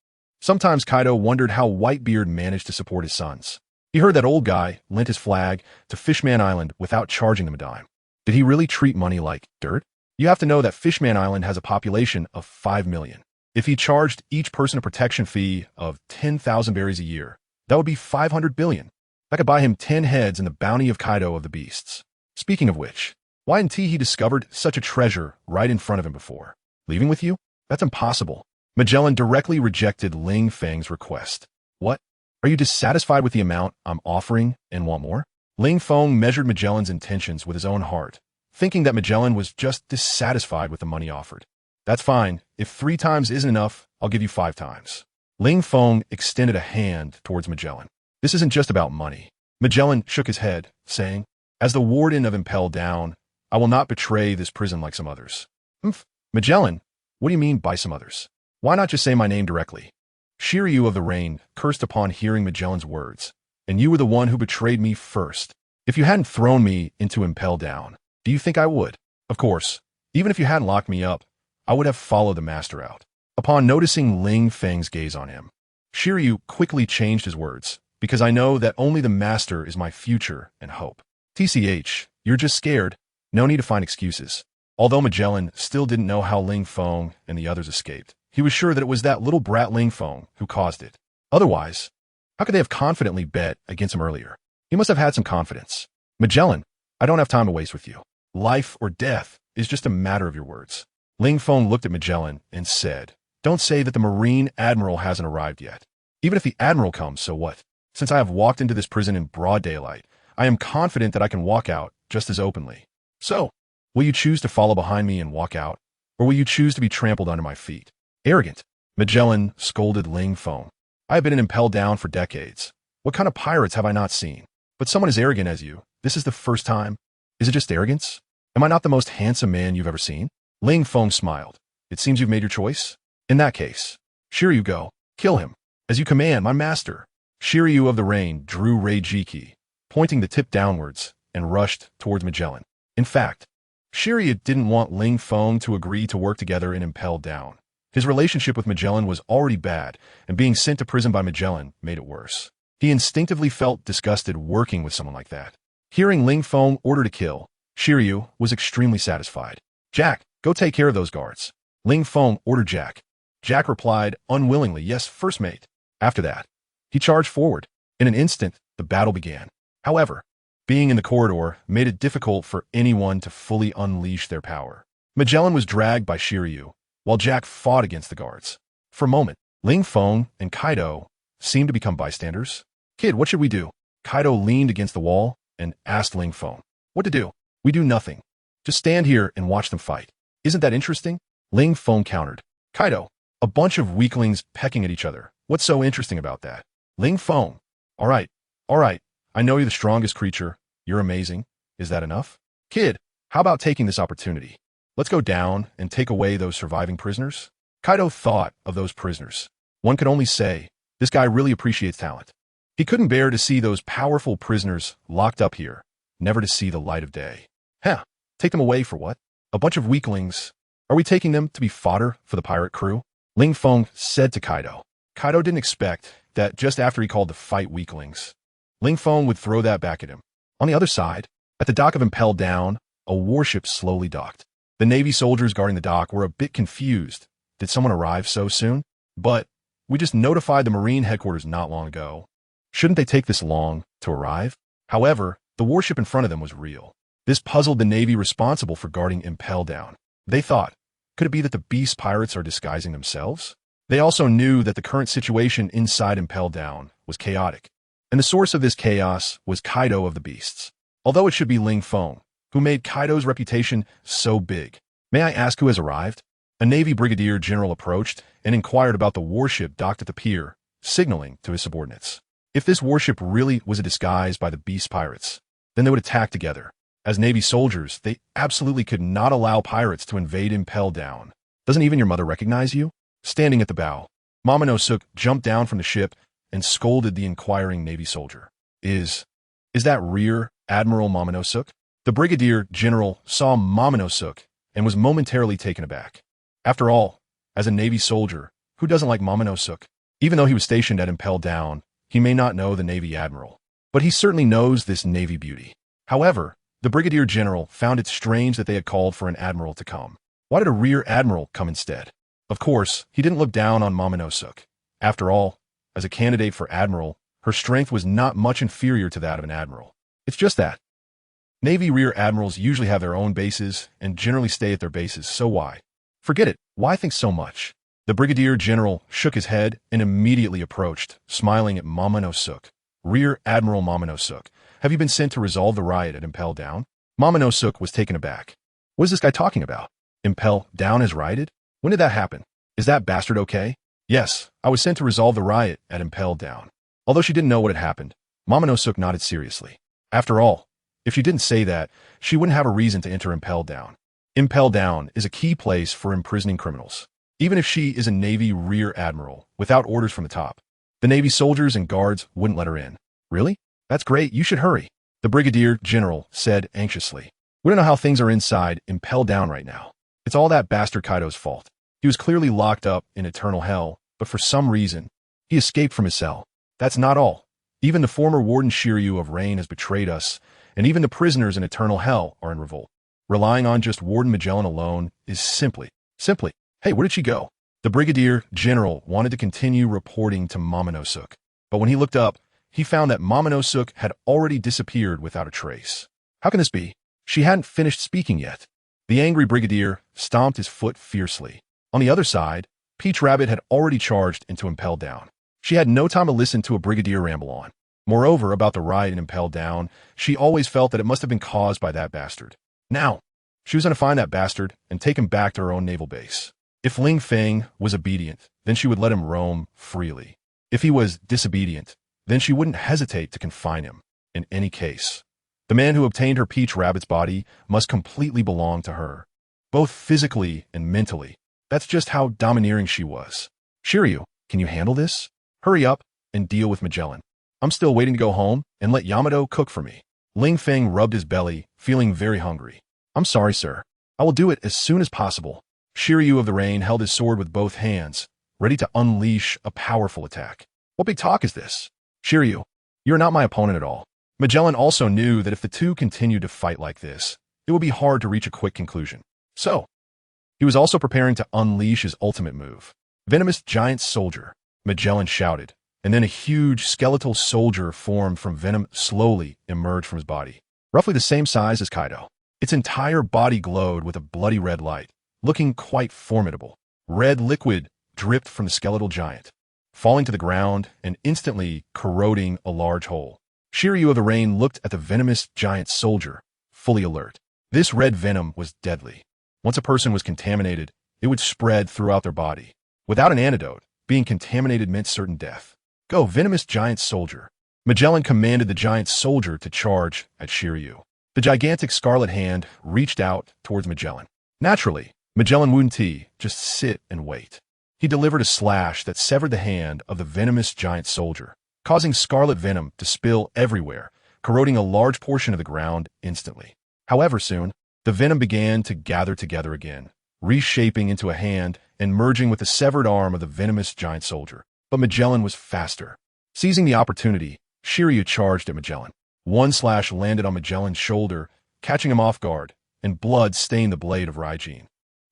Speaker 1: Sometimes Kaido wondered how Whitebeard managed to support his sons. He heard that old guy lent his flag to Fishman Island without charging them a dime. Did he really treat money like dirt? You have to know that Fishman Island has a population of 5 million. If he charged each person a protection fee of 10,000 berries a year, that would be 500 billion. That could buy him 10 heads in the bounty of Kaido of the Beasts. Speaking of which, why hadn't he discovered such a treasure right in front of him before? Leaving with you? That's impossible. Magellan directly rejected Ling Feng's request. What? Are you dissatisfied with the amount I'm offering and want more? Ling Feng measured Magellan's intentions with his own heart, thinking that Magellan was just dissatisfied with the money offered. That's fine. If 3 times isn't enough, I'll give you 5 times. Ling Feng extended a hand towards Magellan. This isn't just about money. Magellan shook his head, saying, as the warden of Impel Down, I will not betray this prison like some others. Magellan, what do you mean by some others? Why not just say my name directly? Shiryu of the Rain cursed upon hearing Magellan's words, and you were the one who betrayed me first. If you hadn't thrown me into Impel Down, do you think I would? Of course, even if you hadn't locked me up, I would have followed the master out. Upon noticing Ling Feng's gaze on him, Shiryu quickly changed his words, because I know that only the master is my future and hope. TCH, you're just scared. No need to find excuses. Although Magellan still didn't know how Ling Feng and the others escaped, he was sure that it was that little brat Ling Feng who caused it. Otherwise, how could they have confidently bet against him earlier? He must have had some confidence. Magellan, I don't have time to waste with you. Life or death is just a matter of your words. Ling Feng looked at Magellan and said, don't say that the Marine Admiral hasn't arrived yet. Even if the Admiral comes, so what? Since I have walked into this prison in broad daylight, I am confident that I can walk out just as openly. So, will you choose to follow behind me and walk out, or will you choose to be trampled under my feet? Arrogant. Magellan scolded Ling Feng. I have been in Impel Down for decades. What kind of pirates have I not seen? But someone as arrogant as you, this is the first time. Is it just arrogance? Am I not the most handsome man you've ever seen? Ling Feng smiled. It seems you've made your choice. In that case, Shiryu go. Kill him. As you command, my master. Shiryu of the Rain drew Reijiki, pointing the tip downwards, and rushed towards Magellan. In fact, Shiryu didn't want Ling Feng to agree to work together in Impel Down. His relationship with Magellan was already bad, and being sent to prison by Magellan made it worse. He instinctively felt disgusted working with someone like that. Hearing Ling Feng order to kill, Shiryu was extremely satisfied. Jack, go take care of those guards. Ling Feng ordered Jack. Jack replied unwillingly, yes, first mate. After that, he charged forward. In an instant, the battle began. However, being in the corridor made it difficult for anyone to fully unleash their power. Magellan was dragged by Shiryu, while Jack fought against the guards. For a moment, Ling Feng and Kaido seemed to become bystanders. Kid, what should we do? Kaido leaned against the wall and asked Ling Feng. What to do? We do nothing. Just stand here and watch them fight. Isn't that interesting? Ling Feng countered. Kaido, a bunch of weaklings pecking at each other. What's so interesting about that? Ling Feng. All right. I know you're the strongest creature. You're amazing. Is that enough? Kid, how about taking this opportunity? Let's go down and take away those surviving prisoners. Kaido thought of those prisoners. One could only say, this guy really appreciates talent. He couldn't bear to see those powerful prisoners locked up here, never to see the light of day. Take them away for what? A bunch of weaklings. Are we taking them to be fodder for the pirate crew? Ling Feng said to Kaido. Kaido didn't expect that just after he called the fight weaklings, Ling Feng would throw that back at him. On the other side, at the dock of Impel Down, a warship slowly docked. The Navy soldiers guarding the dock were a bit confused. Did someone arrive so soon? But we just notified the Marine headquarters not long ago. Shouldn't they take this long to arrive? However, the warship in front of them was real. This puzzled the Navy responsible for guarding Impel Down. They thought, could it be that the beast pirates are disguising themselves? They also knew that the current situation inside Impel Down was chaotic, and the source of this chaos was Kaido of the Beasts. Although it should be Ling Feng, who made Kaido's reputation so big. May I ask who has arrived? A Navy brigadier general approached and inquired about the warship docked at the pier, signaling to his subordinates. If this warship really was a disguise by the beast pirates, then they would attack together. As Navy soldiers, they absolutely could not allow pirates to invade Impel Down. Doesn't even your mother recognize you? Standing at the bow, Momonosuke jumped down from the ship and scolded the inquiring Navy soldier. Is that Rear Admiral Momonosuke? The brigadier general saw Momonosuke and was momentarily taken aback. After all, as a Navy soldier, who doesn't like Momonosuke? Even though he was stationed at Impel Down, he may not know the Navy admiral, but he certainly knows this Navy beauty. However, the brigadier general found it strange that they had called for an admiral to come. Why did a rear admiral come instead? Of course, he didn't look down on Momonosuke. After all, as a candidate for admiral, her strength was not much inferior to that of an admiral. It's just that Navy rear admirals usually have their own bases and generally stay at their bases, so why? Forget it. Why think so much? The brigadier general shook his head and immediately approached, smiling at Momonosuke. Rear Admiral Momonosuke, have you been sent to resolve the riot at Impel Down? Momonosuke was taken aback. What is this guy talking about? Impel Down has rioted? When did that happen? Is that bastard okay? Yes, I was sent to resolve the riot at Impel Down. Although she didn't know what had happened, Momonosuke nodded seriously. After all, if she didn't say that, she wouldn't have a reason to enter Impel Down. Impel Down is a key place for imprisoning criminals. Even if she is a Navy rear admiral, without orders from the top, the Navy soldiers and guards wouldn't let her in. Really? That's great, you should hurry, the brigadier general said anxiously. We don't know how things are inside Impel Down right now. It's all that bastard Kaido's fault. He was clearly locked up in eternal hell, but for some reason, he escaped from his cell. That's not all. Even the former warden Shiryu of Rain has betrayed us, and even the prisoners in eternal hell are in revolt. Relying on just Warden Magellan alone is simply, hey, where did she go? The brigadier general wanted to continue reporting to Momonosuke, but when he looked up, he found that Momonosuke had already disappeared without a trace. How can this be? She hadn't finished speaking yet. The angry brigadier stomped his foot fiercely. On the other side, Peach Rabbit had already charged into Impel Down. She had no time to listen to a brigadier ramble on. Moreover, about the riot in Impel Down, she always felt that it must have been caused by that bastard. Now, she was going to find that bastard and take him back to her own naval base. If Ling Feng was obedient, then she would let him roam freely. If he was disobedient, then she wouldn't hesitate to confine him. In any case, the man who obtained her Peach Rabbit's body must completely belong to her, both physically and mentally. That's just how domineering she was. Shiryu, can you handle this? Hurry up and deal with Magellan. I'm still waiting to go home and let Yamato cook for me. Ling Feng rubbed his belly, feeling very hungry. I'm sorry, sir. I will do it as soon as possible. Shiryu of the Rain held his sword with both hands, ready to unleash a powerful attack. What big talk is this? Shiryu, you're not my opponent at all. Magellan also knew that if the two continued to fight like this, it would be hard to reach a quick conclusion. So, he was also preparing to unleash his ultimate move. Venomous Giant Soldier, Magellan shouted, and then a huge skeletal soldier formed from venom slowly emerged from his body, roughly the same size as Kaido. Its entire body glowed with a bloody red light, looking quite formidable. Red liquid dripped from the skeletal giant, falling to the ground and instantly corroding a large hole. Shiryu of the Rain looked at the venomous giant soldier, fully alert. This red venom was deadly. Once a person was contaminated, it would spread throughout their body. Without an antidote, being contaminated meant certain death. Go, venomous giant soldier. Magellan commanded the giant soldier to charge at Shiryu. The gigantic scarlet hand reached out towards Magellan. Naturally, Magellan wouldn't just sit and wait. He delivered a slash that severed the hand of the venomous giant soldier, causing scarlet venom to spill everywhere, corroding a large portion of the ground instantly. However, soon, the venom began to gather together again, reshaping into a hand and merging with the severed arm of the venomous giant soldier. But Magellan was faster. Seizing the opportunity, Shiryu charged at Magellan. One slash landed on Magellan's shoulder, catching him off guard, and blood stained the blade of Raijin.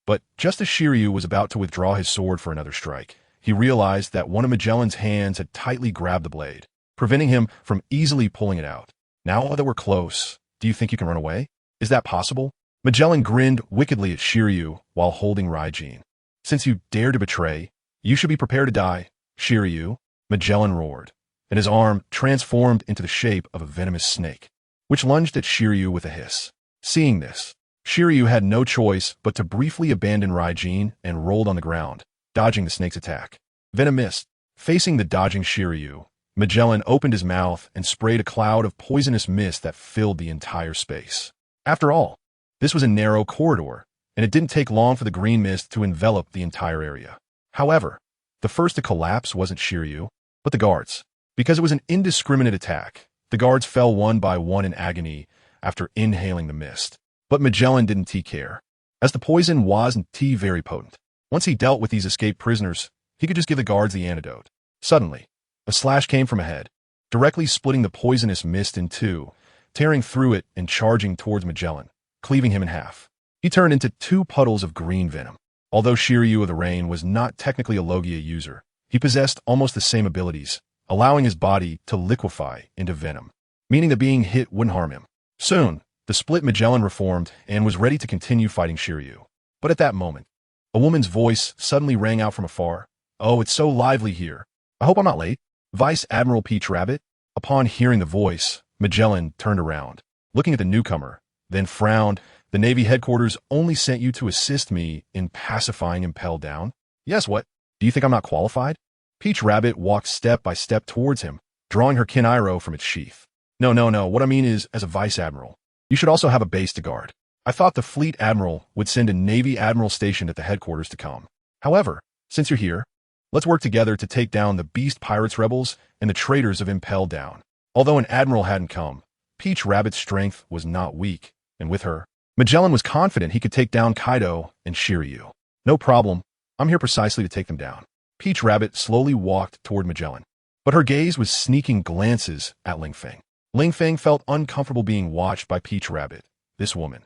Speaker 1: But just as Shiryu was about to withdraw his sword for another strike, he realized that one of Magellan's hands had tightly grabbed the blade, preventing him from easily pulling it out. Now that we're close, do you think you can run away? Is that possible? Magellan grinned wickedly at Shiryu while holding Raijin. Since you dared to betray, you should be prepared to die, Shiryu, Magellan roared, and his arm transformed into the shape of a venomous snake, which lunged at Shiryu with a hiss. Seeing this, Shiryu had no choice but to briefly abandon Raijin and rolled on the ground, dodging the snake's attack. Venom missed. Facing the dodging Shiryu, Magellan opened his mouth and sprayed a cloud of poisonous mist that filled the entire space. After all, this was a narrow corridor, and it didn't take long for the green mist to envelop the entire area. However, the first to collapse wasn't Shiryu, but the guards. Because it was an indiscriminate attack, the guards fell one by one in agony after inhaling the mist. But Magellan didn't care, as the poison wasn't very potent. Once he dealt with these escaped prisoners, he could just give the guards the antidote. Suddenly, a slash came from ahead, directly splitting the poisonous mist in two, tearing through it and charging towards Magellan, cleaving him in half. He turned into two puddles of green venom. Although Shiryu of the Rain was not technically a Logia user, he possessed almost the same abilities, allowing his body to liquefy into venom, meaning that being hit wouldn't harm him. Soon, the split Magellan reformed and was ready to continue fighting Shiryu. But at that moment, a woman's voice suddenly rang out from afar. "Oh, it's so lively here. I hope I'm not late." Vice Admiral Peach Rabbit. Upon hearing the voice, Magellan turned around, looking at the newcomer, then frowned. "The Navy headquarters only sent you to assist me in pacifying Impel Down?" "Yes, what? Do you think I'm not qualified?" Peach Rabbit walked step by step towards him, drawing her Kinairo from its sheath. No. What I mean is, as a Vice Admiral, you should also have a base to guard. I thought the Fleet Admiral would send a Navy Admiral stationed at the headquarters to come. However, since you're here, let's work together to take down the Beast Pirates rebels and the traitors of Impel Down. Although an Admiral hadn't come, Peach Rabbit's strength was not weak, and with her, Magellan was confident he could take down Kaido and Shiryu. "No problem. I'm here precisely to take them down." Peach Rabbit slowly walked toward Magellan, but her gaze was sneaking glances at Ling Feng. Ling Feng felt uncomfortable being watched by Peach Rabbit. This woman.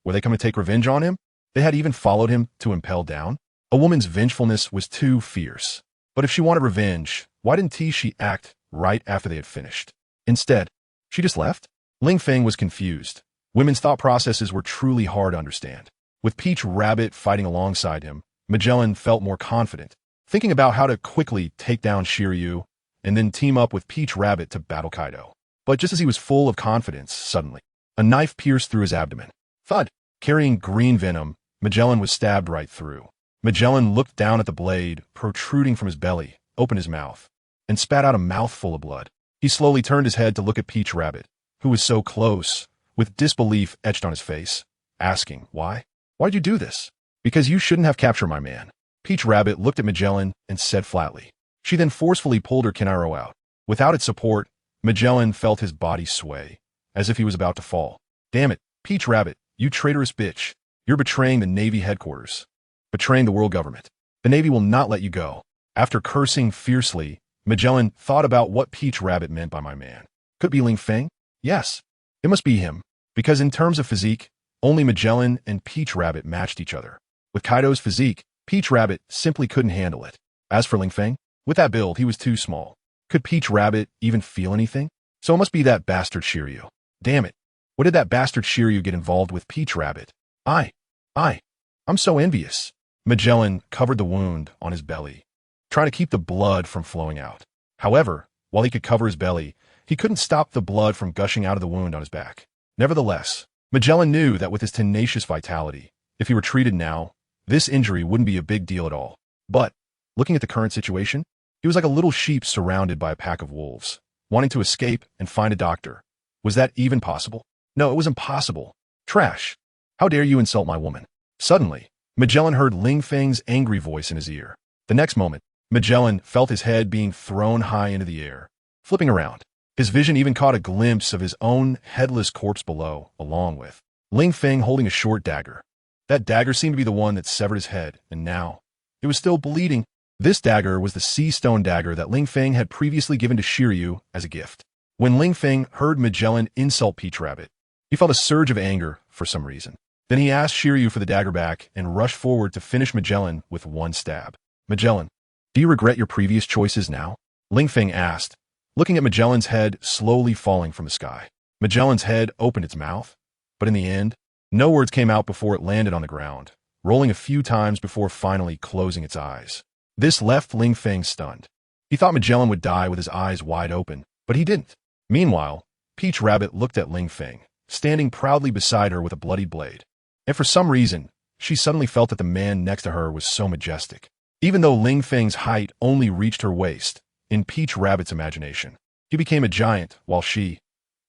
Speaker 1: Were they coming to take revenge on him? They had even followed him to Impel Down? A woman's vengefulness was too fierce. But if she wanted revenge, why didn't she act right after they had finished? Instead, she just left? Ling Feng was confused. Women's thought processes were truly hard to understand. With Peach Rabbit fighting alongside him, Magellan felt more confident, thinking about how to quickly take down Shiryu and then team up with Peach Rabbit to battle Kaido. But just as he was full of confidence, suddenly, a knife pierced through his abdomen. Thud! Carrying green venom, Magellan was stabbed right through. Magellan looked down at the blade, protruding from his belly, opened his mouth, and spat out a mouthful of blood. He slowly turned his head to look at Peach Rabbit, who was so close, with disbelief etched on his face, asking, "Why? Why'd you do this?" "Because you shouldn't have captured my man." Peach Rabbit looked at Magellan and said flatly. She then forcefully pulled her Kinairo out. Without its support, Magellan felt his body sway, as if he was about to fall. "Damn it, Peach Rabbit, you traitorous bitch. You're betraying the Navy headquarters. Betraying the world government. The Navy will not let you go." After cursing fiercely, Magellan thought about what Peach Rabbit meant by my man. Could it be Ling Feng? Yes, it must be him, because in terms of physique, only Magellan and Peach Rabbit matched each other. With Kaido's physique, Peach Rabbit simply couldn't handle it. As for Ling Feng, with that build, he was too small. Could Peach Rabbit even feel anything? So it must be that bastard Shiryu. Damn it. What did that bastard Shiryu get involved with Peach Rabbit? I'm so envious. Magellan covered the wound on his belly, trying to keep the blood from flowing out. However, while he could cover his belly, he couldn't stop the blood from gushing out of the wound on his back. Nevertheless, Magellan knew that with his tenacious vitality, if he were treated now, this injury wouldn't be a big deal at all. But, looking at the current situation, he was like a little sheep surrounded by a pack of wolves, wanting to escape and find a doctor. Was that even possible? No, it was impossible. Trash. How dare you insult my woman? Suddenly, Magellan heard Ling Feng's angry voice in his ear. The next moment, Magellan felt his head being thrown high into the air. Flipping around, his vision even caught a glimpse of his own headless corpse below, along with Ling Feng holding a short dagger. That dagger seemed to be the one that severed his head, and now, it was still bleeding. This dagger was the sea stone dagger that Ling Feng had previously given to Shiryu as a gift. When Ling Feng heard Magellan insult Peach Rabbit, he felt a surge of anger for some reason. Then he asked Shiryu for the dagger back and rushed forward to finish Magellan with one stab. "Magellan, do you regret your previous choices now?" Ling Feng asked, looking at Magellan's head slowly falling from the sky. Magellan's head opened its mouth, but in the end, no words came out before it landed on the ground, rolling a few times before finally closing its eyes. This left Ling Feng stunned. He thought Magellan would die with his eyes wide open, but he didn't. Meanwhile, Peach Rabbit looked at Ling Feng, standing proudly beside her with a bloodied blade. And for some reason, she suddenly felt that the man next to her was so majestic. Even though Ling Feng's height only reached her waist, in Peach Rabbit's imagination, he became a giant while she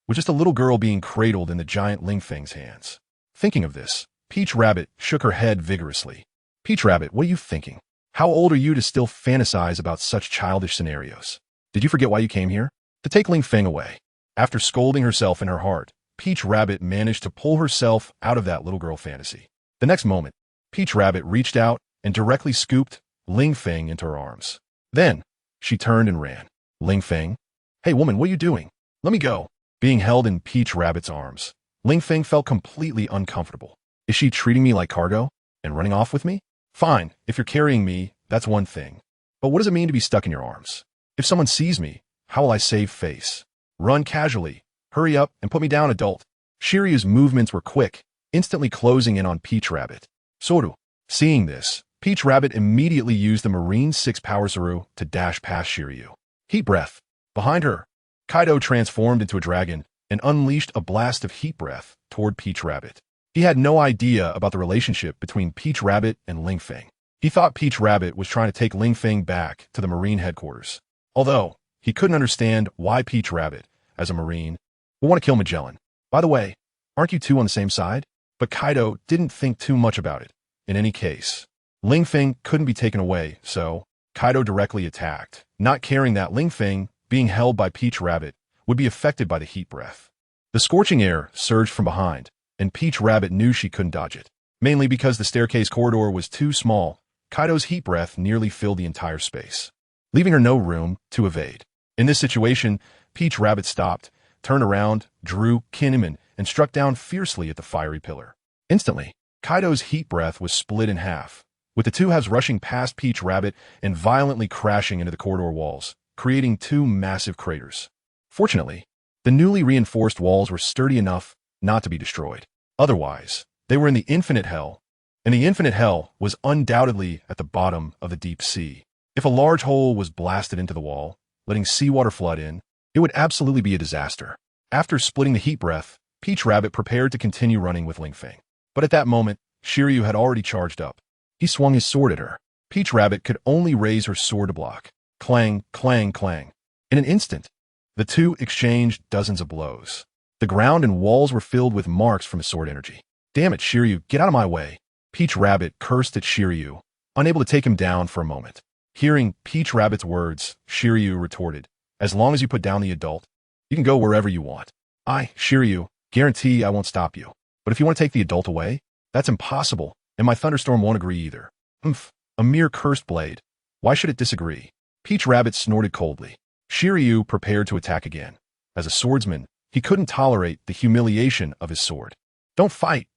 Speaker 1: was just a little girl being cradled in the giant Ling Feng's hands. Thinking of this, Peach Rabbit shook her head vigorously. Peach Rabbit, what are you thinking? How old are you to still fantasize about such childish scenarios? Did you forget why you came here? To take Ling Feng away. After scolding herself in her heart, Peach Rabbit managed to pull herself out of that little girl fantasy. The next moment, Peach Rabbit reached out and directly scooped Ling Feng into her arms. Then, she turned and ran. Ling Feng? Hey woman, what are you doing? Let me go. Being held in Peach Rabbit's arms, Ling Feng felt completely uncomfortable. Is she treating me like cargo and running off with me? Fine, if you're carrying me, that's one thing. But what does it mean to be stuck in your arms? If someone sees me, how will I save face? Run casually. Hurry up and put me down, adult. Shiryu's movements were quick, instantly closing in on Peach Rabbit. Soru. Seeing this, Peach Rabbit immediately used the Marine 6 Power Saru to dash past Shiryu. Heat breath. Behind her, Kaido transformed into a dragon and unleashed a blast of heat breath toward Peach Rabbit. He had no idea about the relationship between Peach Rabbit and Ling Feng. He thought Peach Rabbit was trying to take Ling Feng back to the Marine headquarters. Although, he couldn't understand why Peach Rabbit, as a Marine, would want to kill Magellan. By the way, aren't you two on the same side? But Kaido didn't think too much about it. In any case, Ling Feng couldn't be taken away, so Kaido directly attacked, not caring that Ling Feng, being held by Peach Rabbit, would be affected by the heat breath. The scorching air surged from behind, and Peach Rabbit knew she couldn't dodge it. Mainly because the staircase corridor was too small, Kaido's heat breath nearly filled the entire space, leaving her no room to evade. In this situation, Peach Rabbit stopped, turned around, drew Kinemon, and struck down fiercely at the fiery pillar. Instantly, Kaido's heat breath was split in half, with the two halves rushing past Peach Rabbit and violently crashing into the corridor walls, creating two massive craters. Fortunately, the newly reinforced walls were sturdy enough not to be destroyed. Otherwise, they were in the infinite hell, and the infinite hell was undoubtedly at the bottom of the deep sea. If a large hole was blasted into the wall, letting seawater flood in, it would absolutely be a disaster. After splitting the heat breath, Peach Rabbit prepared to continue running with Ling Feng. But at that moment, Shiryu had already charged up. He swung his sword at her. Peach Rabbit could only raise her sword to block. Clang, clang, clang. In an instant, the two exchanged dozens of blows. The ground and walls were filled with marks from his sword energy. Damn it, Shiryu, get out of my way. Peach Rabbit cursed at Shiryu, unable to take him down for a moment. Hearing Peach Rabbit's words, Shiryu retorted, as long as you put down the adult, you can go wherever you want. Shiryu, guarantee I won't stop you. But if you want to take the adult away, that's impossible, and my thunderstorm won't agree either. A mere cursed blade. Why should it disagree? Peach Rabbit snorted coldly. Shiryu prepared to attack again. As a swordsman, he couldn't tolerate the humiliation of his sword. Don't fight,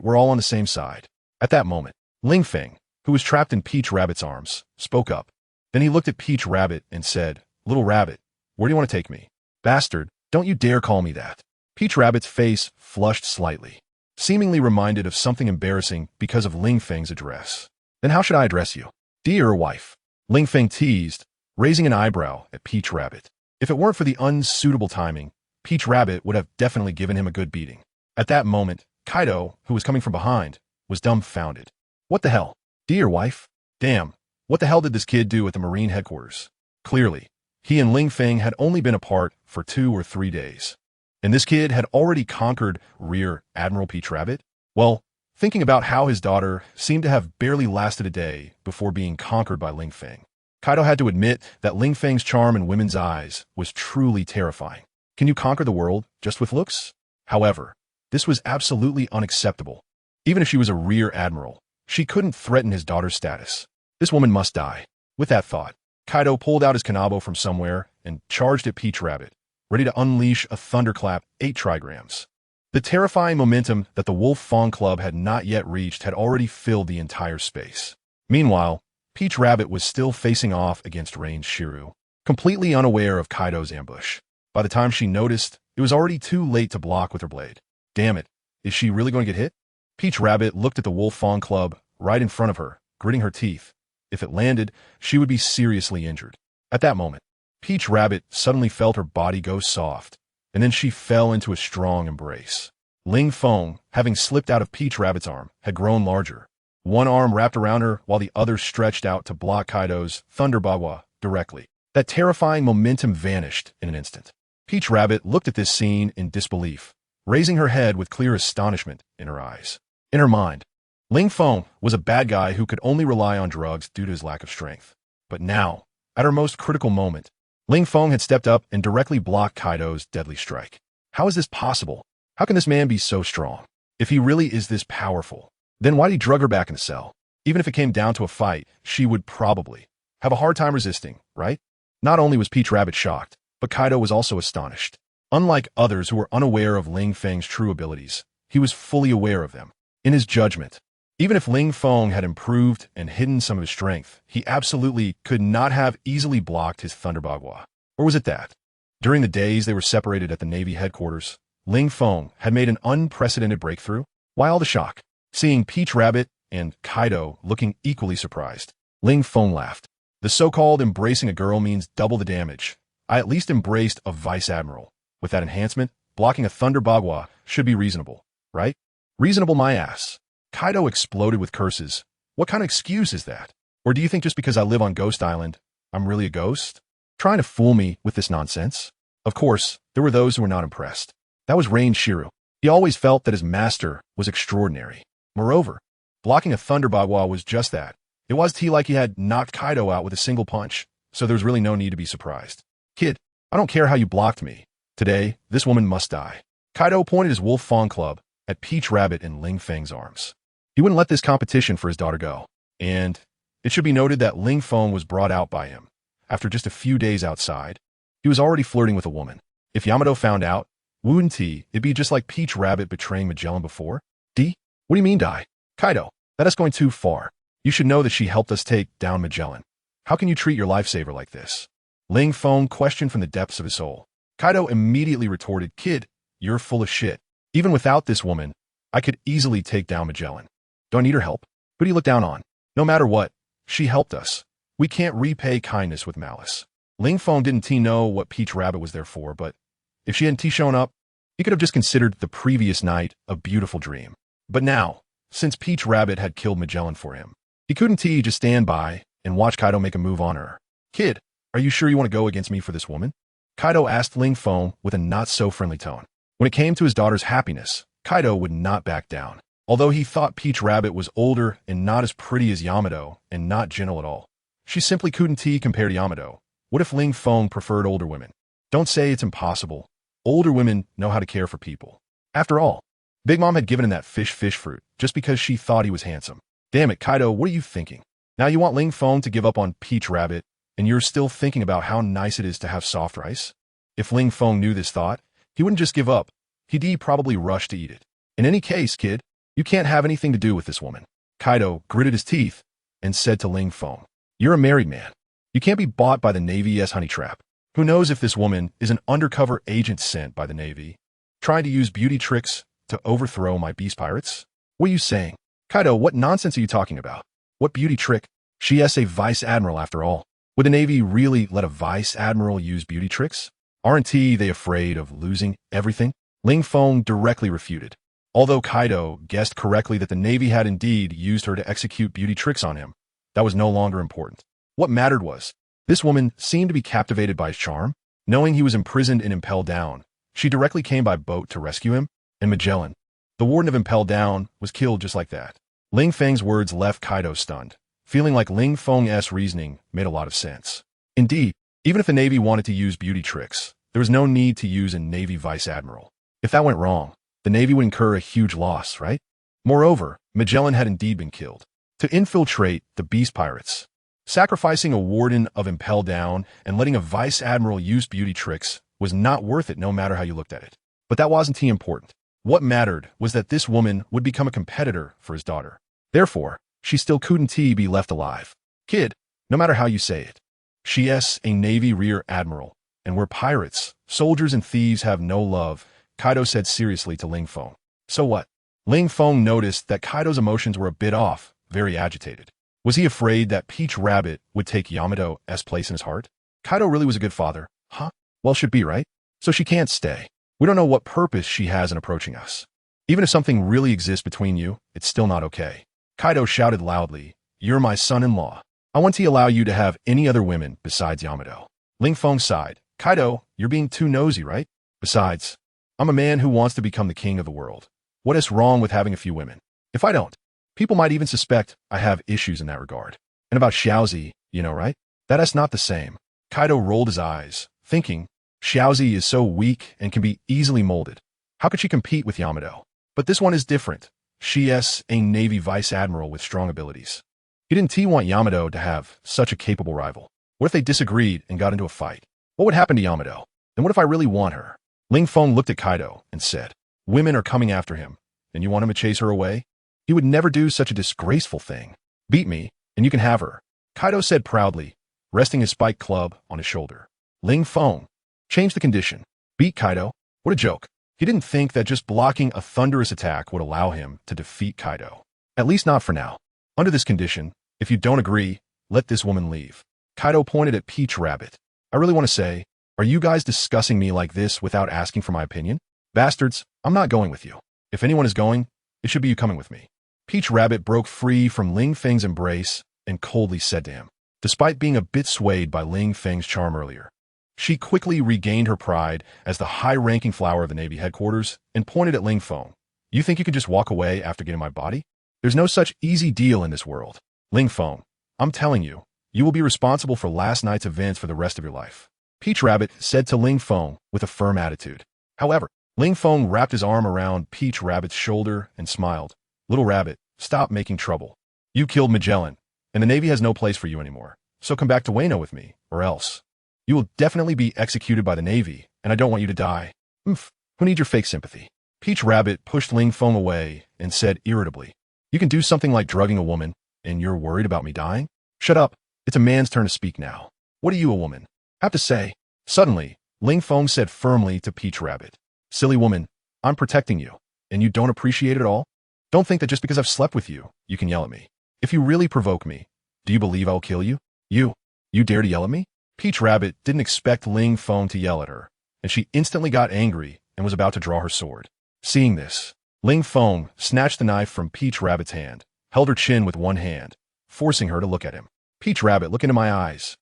Speaker 1: we're all on the same side. At that moment, Ling Feng, who was trapped in Peach Rabbit's arms, spoke up. Then he looked at Peach Rabbit and said, Little Rabbit, where do you want to take me? Bastard, don't you dare call me that. Peach Rabbit's face flushed slightly, seemingly reminded of something embarrassing because of Ling Feng's address. Then how should I address you? Dear wife, Ling Feng teased, raising an eyebrow at Peach Rabbit. If it weren't for the unsuitable timing, Peach Rabbit would have definitely given him a good beating. At that moment, Kaido, who was coming from behind, was dumbfounded. What the hell? Dear wife? Damn, what the hell did this kid do at the Marine headquarters? Clearly, he and Ling Feng had only been apart for 2 or 3 days. And this kid had already conquered Rear Admiral Peach Rabbit? Well, thinking about how his daughter seemed to have barely lasted a day before being conquered by Ling Feng, Kaido had to admit that Ling Feng's charm in women's eyes was truly terrifying. Can you conquer the world just with looks? However, this was absolutely unacceptable. Even if she was a Rear Admiral, she couldn't threaten his daughter's status. This woman must die. With that thought, Kaido pulled out his kanabo from somewhere and charged at Peach Rabbit, ready to unleash a thunderclap 8 trigrams. The terrifying momentum that the Wolf Fong Club had not yet reached had already filled the entire space. Meanwhile, Peach Rabbit was still facing off against ranged Shiryu, completely unaware of Kaido's ambush. By the time she noticed, it was already too late to block with her blade. Damn it, is she really going to get hit? Peach Rabbit looked at the Wolf Fong Club right in front of her, gritting her teeth. If it landed, she would be seriously injured. At that moment, Peach Rabbit suddenly felt her body go soft, and then she fell into a strong embrace. Ling Feng, having slipped out of Peach Rabbit's arm, had grown larger. One arm wrapped around her while the other stretched out to block Kaido's Thunder Bagua directly. That terrifying momentum vanished in an instant. Peach Rabbit looked at this scene in disbelief, raising her head with clear astonishment in her eyes. In her mind, Ling Feng was a bad guy who could only rely on drugs due to his lack of strength. But now, at her most critical moment, Ling Feng had stepped up and directly blocked Kaido's deadly strike. How is this possible? How can this man be so strong? If he really is this powerful, then why'd he drug her back in the cell? Even if it came down to a fight, she would probably have a hard time resisting, right? Not only was Peach Rabbit shocked, but Kaido was also astonished. Unlike others who were unaware of Ling Feng's true abilities, he was fully aware of them. In his judgment, even if Ling Feng had improved and hidden some of his strength, he absolutely could not have easily blocked his Thunder Bagua. Or was it that? During the days they were separated at the Navy headquarters, Ling Feng had made an unprecedented breakthrough. Why all the shock? Seeing Peach Rabbit and Kaido looking equally surprised, Ling Feng laughed. The so-called embracing a girl means double the damage. I at least embraced a vice admiral. With that enhancement, blocking a Thunder Bagua should be reasonable, right? Reasonable my ass. Kaido exploded with curses. What kind of excuse is that? Or do you think just because I live on Ghost Island, I'm really a ghost? Trying to fool me with this nonsense? Of course, there were those who were not impressed. That was Rain Shiru. He always felt that his master was extraordinary. Moreover, blocking a Thunder Bagua was just that. It wasn't like he had knocked Kaido out with a single punch, so there was really no need to be surprised. Kid, I don't care how you blocked me. Today, this woman must die. Kaido pointed his Wolf Fawn Club at Peach Rabbit in Ling Feng's arms. He wouldn't let this competition for his daughter go. And it should be noted that Ling Feng was brought out by him. After just a few days outside, he was already flirting with a woman. If Yamato found out, wouldn't he? It'd be just like Peach Rabbit betraying Magellan before. D? What do you mean die? Kaido, that is going too far. You should know that she helped us take down Magellan. How can you treat your lifesaver like this? Ling Feng questioned from the depths of his soul. Kaido immediately retorted, Kid, you're full of shit. Even without this woman, I could easily take down Magellan. Do I need her help? Who do you look down on? No matter what, she helped us. We can't repay kindness with malice. Ling Feng didn't know what Peach Rabbit was there for, but if she hadn't shown up, he could have just considered the previous night a beautiful dream. But now, since Peach Rabbit had killed Magellan for him, he couldn't just stand by and watch Kaido make a move on her. Kid, are you sure you want to go against me for this woman? Kaido asked Ling Feng with a not-so-friendly tone. When it came to his daughter's happiness, Kaido would not back down. Although he thought Peach Rabbit was older and not as pretty as Yamato and not gentle at all, she simply couldn't compare to Yamato. What if Ling Feng preferred older women? Don't say it's impossible. Older women know how to care for people. After all, Big Mom had given him that fish fruit just because she thought he was handsome. Damn it, Kaido, what are you thinking? Now you want Ling Feng to give up on Peach Rabbit, and you're still thinking about how nice it is to have soft rice? If Ling Feng knew this thought, he wouldn't just give up. He'd probably rush to eat it. In any case, kid, you can't have anything to do with this woman. Kaido gritted his teeth and said to Ling Feng, You're a married man. You can't be bought by the Navy's honey trap. Who knows if this woman is an undercover agent sent by the Navy, trying to use beauty tricks to overthrow my beast pirates? What are you saying? Kaido, what nonsense are you talking about? What beauty trick? She is a vice admiral after all. Would the Navy really let a vice admiral use beauty tricks? Aren't they afraid of losing everything? Ling Feng directly refuted. Although Kaido guessed correctly that the Navy had indeed used her to execute beauty tricks on him, that was no longer important. What mattered was, this woman seemed to be captivated by his charm. Knowing he was imprisoned and impelled down, she directly came by boat to rescue him, and Magellan, the warden of Impelled Down, was killed just like that. Ling Feng's words left Kaido stunned, feeling like Ling Feng's reasoning made a lot of sense. Indeed, even if the Navy wanted to use beauty tricks, there was no need to use a Navy vice admiral. If that went wrong, the Navy would incur a huge loss, right? Moreover, Magellan had indeed been killed. To infiltrate the beast pirates, sacrificing a warden of Impelled Down and letting a vice admiral use beauty tricks was not worth it no matter how you looked at it. But that wasn't important. What mattered was that this woman would become a competitor for his daughter. Therefore, she still couldn't be left alive. Kid, no matter how you say it, she is a Navy rear admiral, and we're pirates. Soldiers and thieves have no love, Kaido said seriously to Ling Feng. So what? Ling Feng noticed that Kaido's emotions were a bit off, very agitated. Was he afraid that Peach Rabbit would take Yamato's place in his heart? Kaido really was a good father, huh? Well, should be, right? So she can't stay. We don't know what purpose she has in approaching us. Even if something really exists between you, it's still not okay. Kaido shouted loudly, "You're my son-in-law. I want to allow you to have any other women besides Yamato." Ling Feng sighed. "Kaido, you're being too nosy, right? Besides, I'm a man who wants to become the king of the world. What is wrong with having a few women? If I don't, people might even suspect I have issues in that regard. And about Xiaozi, you know, right? That's not the same." Kaido rolled his eyes, thinking, Xiaozi is so weak and can be easily molded. How could she compete with Yamato? But this one is different. She is a Navy Vice Admiral with strong abilities. He didn't want Yamato to have such a capable rival. What if they disagreed and got into a fight? What would happen to Yamato? And what if I really want her? Ling Feng looked at Kaido and said, "Women are coming after him, and you want him to chase her away? He would never do such a disgraceful thing. Beat me, and you can have her," Kaido said proudly, resting his spiked club on his shoulder. Ling Feng changed the condition. Beat Kaido? What a joke. He didn't think that just blocking a thunderous attack would allow him to defeat Kaido. At least not for now. Under this condition, if you don't agree, let this woman leave. Kaido pointed at Peach Rabbit. "I really want to say, are you guys discussing me like this without asking for my opinion? Bastards, I'm not going with you. If anyone is going, it should be you coming with me." Peach Rabbit broke free from Ling Feng's embrace and coldly said to him, despite being a bit swayed by Ling Feng's charm earlier. She quickly regained her pride as the high-ranking flower of the Navy headquarters and pointed at Ling Feng. "You think you could just walk away after getting my body? There's no such easy deal in this world. Ling Feng, I'm telling you, you will be responsible for last night's events for the rest of your life," Peach Rabbit said to Ling Feng with a firm attitude. However, Ling Feng wrapped his arm around Peach Rabbit's shoulder and smiled. "Little Rabbit, stop making trouble. You killed Magellan, and the Navy has no place for you anymore. So come back to Wano with me, or else. You will definitely be executed by the Navy, and I don't want you to die. Who needs your fake sympathy?" Peach Rabbit pushed Ling Feng away and said irritably, "You can do something like drugging a woman, and you're worried about me dying? Shut up. It's a man's turn to speak now. What are you, a woman, have to say?" Suddenly, Ling Feng said firmly to Peach Rabbit, "Silly woman, I'm protecting you, and you don't appreciate it at all? Don't think that just because I've slept with you, you can yell at me. If you really provoke me, do you believe I'll kill you? You dare to yell at me?" Peach Rabbit didn't expect Ling Feng to yell at her, and she instantly got angry and was about to draw her sword. Seeing this, Ling Feng snatched the knife from Peach Rabbit's hand, held her chin with one hand, forcing her to look at him. "Peach Rabbit, look into my eyes.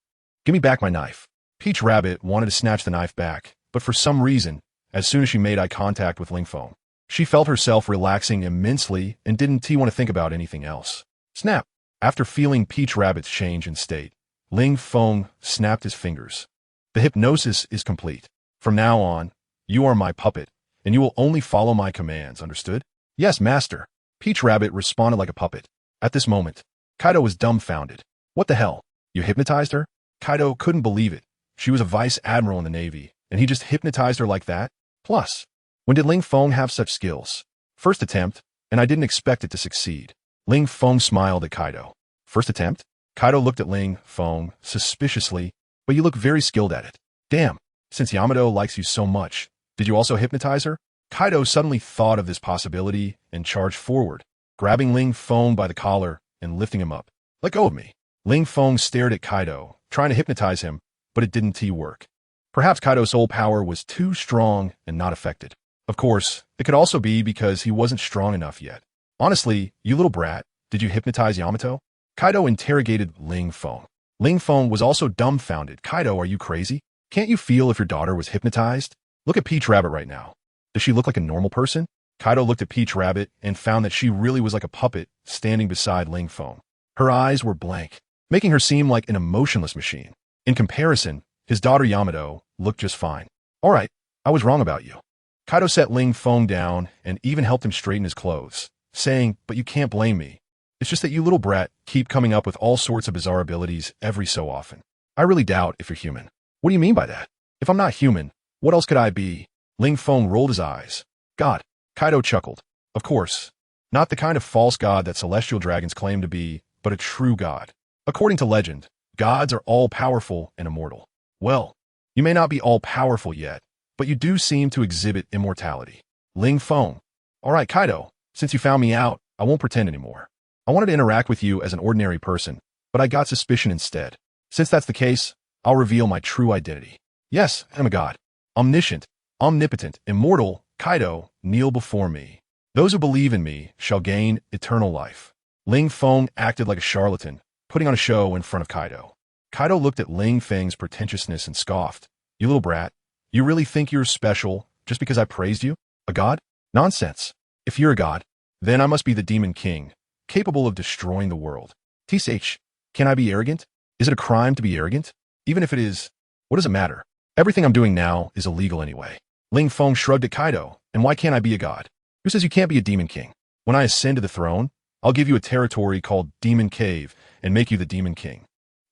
Speaker 1: Give me back my knife." Peach Rabbit wanted to snatch the knife back, but for some reason, as soon as she made eye contact with Ling Feng, she felt herself relaxing immensely and didn't want to think about anything else. Snap! After feeling Peach Rabbit's change in state, Ling Feng snapped his fingers. "The hypnosis is complete. From now on, you are my puppet, and you will only follow my commands, understood?" "Yes, master." Peach Rabbit responded like a puppet. At this moment, Kaido was dumbfounded. "What the hell? You hypnotized her?" Kaido couldn't believe it. She was a vice admiral in the Navy, and he just hypnotized her like that? Plus, when did Ling Feng have such skills? "First attempt, and I didn't expect it to succeed." Ling Feng smiled at Kaido. "First attempt?" Kaido looked at Ling Feng suspiciously, "But you look very skilled at it. Damn, since Yamato likes you so much, did you also hypnotize her?" Kaido suddenly thought of this possibility and charged forward, grabbing Ling Feng by the collar and lifting him up. "Let go of me." Ling Feng stared at Kaido, trying to hypnotize him, but it didn't work. Perhaps Kaido's soul power was too strong and not affected. Of course, it could also be because he wasn't strong enough yet. "Honestly, you little brat, did you hypnotize Yamato?" Kaido interrogated Ling Feng. Ling Feng was also dumbfounded. "Kaido, are you crazy? Can't you feel if your daughter was hypnotized? Look at Peach Rabbit right now. Does she look like a normal person?" Kaido looked at Peach Rabbit and found that she really was like a puppet standing beside Ling Feng. Her eyes were blank, making her seem like an emotionless machine. In comparison, his daughter Yamato looked just fine. "All right, I was wrong about you." Kaido set Ling Feng down and even helped him straighten his clothes, saying, "But you can't blame me. It's just that you little brat keep coming up with all sorts of bizarre abilities every so often. I really doubt if you're human." "What do you mean by that? If I'm not human, what else could I be?" Ling Feng rolled his eyes. "God," Kaido chuckled. "Of course, not the kind of false god that celestial dragons claim to be, but a true god. According to legend, gods are all-powerful and immortal. Well, you may not be all-powerful yet, but you do seem to exhibit immortality." Ling Feng. "All right, Kaido, since you found me out, I won't pretend anymore. I wanted to interact with you as an ordinary person, but I got suspicion instead. Since that's the case, I'll reveal my true identity. Yes, I'm a god. Omniscient, omnipotent, immortal, Kaido, kneel before me." Those who believe in me shall gain eternal life. Ling Feng acted like a charlatan, putting on a show in front of Kaido. Kaido looked at Ling Feng's pretentiousness and scoffed. You little brat, you really think you're special just because I praised you? A god? Nonsense. If you're a god, then I must be the Demon King, capable of destroying the world. TSH, can I be arrogant? Is it a crime to be arrogant? Even if it is, what does it matter? Everything I'm doing now is illegal anyway. Ling Feng shrugged at Kaido, and why can't I be a god? Who says you can't be a Demon King? When I ascend to the throne, I'll give you a territory called Demon Cave and make you the Demon King.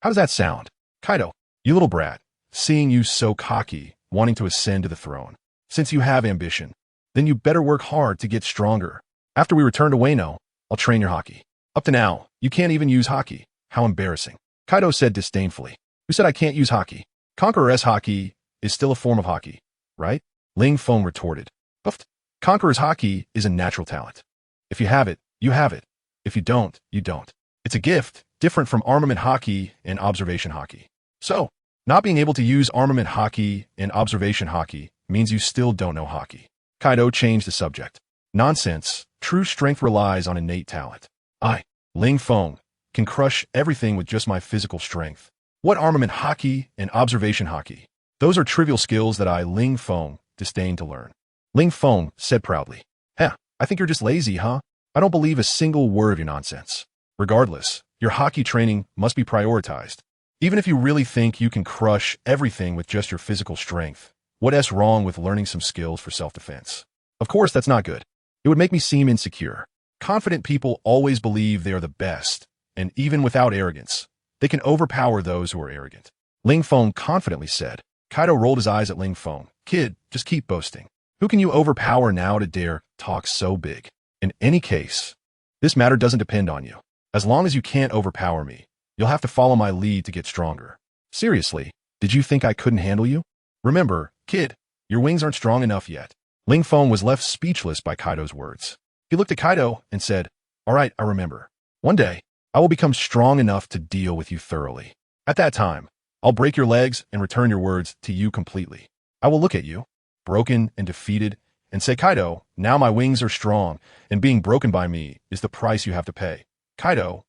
Speaker 1: How does that sound? Kaido, you little brat, seeing you so cocky, wanting to ascend to the throne. Since you have ambition, then you better work hard to get stronger. After we return to Wano, I'll train your haki. Up to now, you can't even use haki. How embarrassing. Kaido said disdainfully. Who said I can't use haki? Conqueror's haki is still a form of haki, right? Ling Feng retorted. Buffed. Conqueror's haki is a natural talent. If you have it, you have it. If you don't, you don't. It's a gift, different from armament haki and observation haki. So, not being able to use armament haki and observation haki means you still don't know haki. Kaido changed the subject. Nonsense. True strength relies on innate talent. I, Ling Feng, can crush everything with just my physical strength. What armament haki and observation haki? Those are trivial skills that I, Ling Feng, disdain to learn. Ling Feng said proudly. Heh, I think you're just lazy, huh? I don't believe a single word of your nonsense. Regardless, your haki training must be prioritized. Even if you really think you can crush everything with just your physical strength, what's wrong with learning some skills for self-defense? Of course, that's not good. It would make me seem insecure. Confident people always believe they are the best, and even without arrogance, they can overpower those who are arrogant. Ling Feng confidently said. Kaido rolled his eyes at Ling Feng. Kid, just keep boasting. Who can you overpower now to dare talk so big? In any case, this matter doesn't depend on you. As long as you can't overpower me, you'll have to follow my lead to get stronger. Seriously, did you think I couldn't handle you? Remember, kid, your wings aren't strong enough yet. Ling Feng was left speechless by Kaido's words. He looked at Kaido and said, All right, I remember. One day, I will become strong enough to deal with you thoroughly. At that time, I'll break your legs and return your words to you completely. I will look at you, broken and defeated, and say, Kaido, now my wings are strong, and being broken by me is the price you have to pay. Kaido,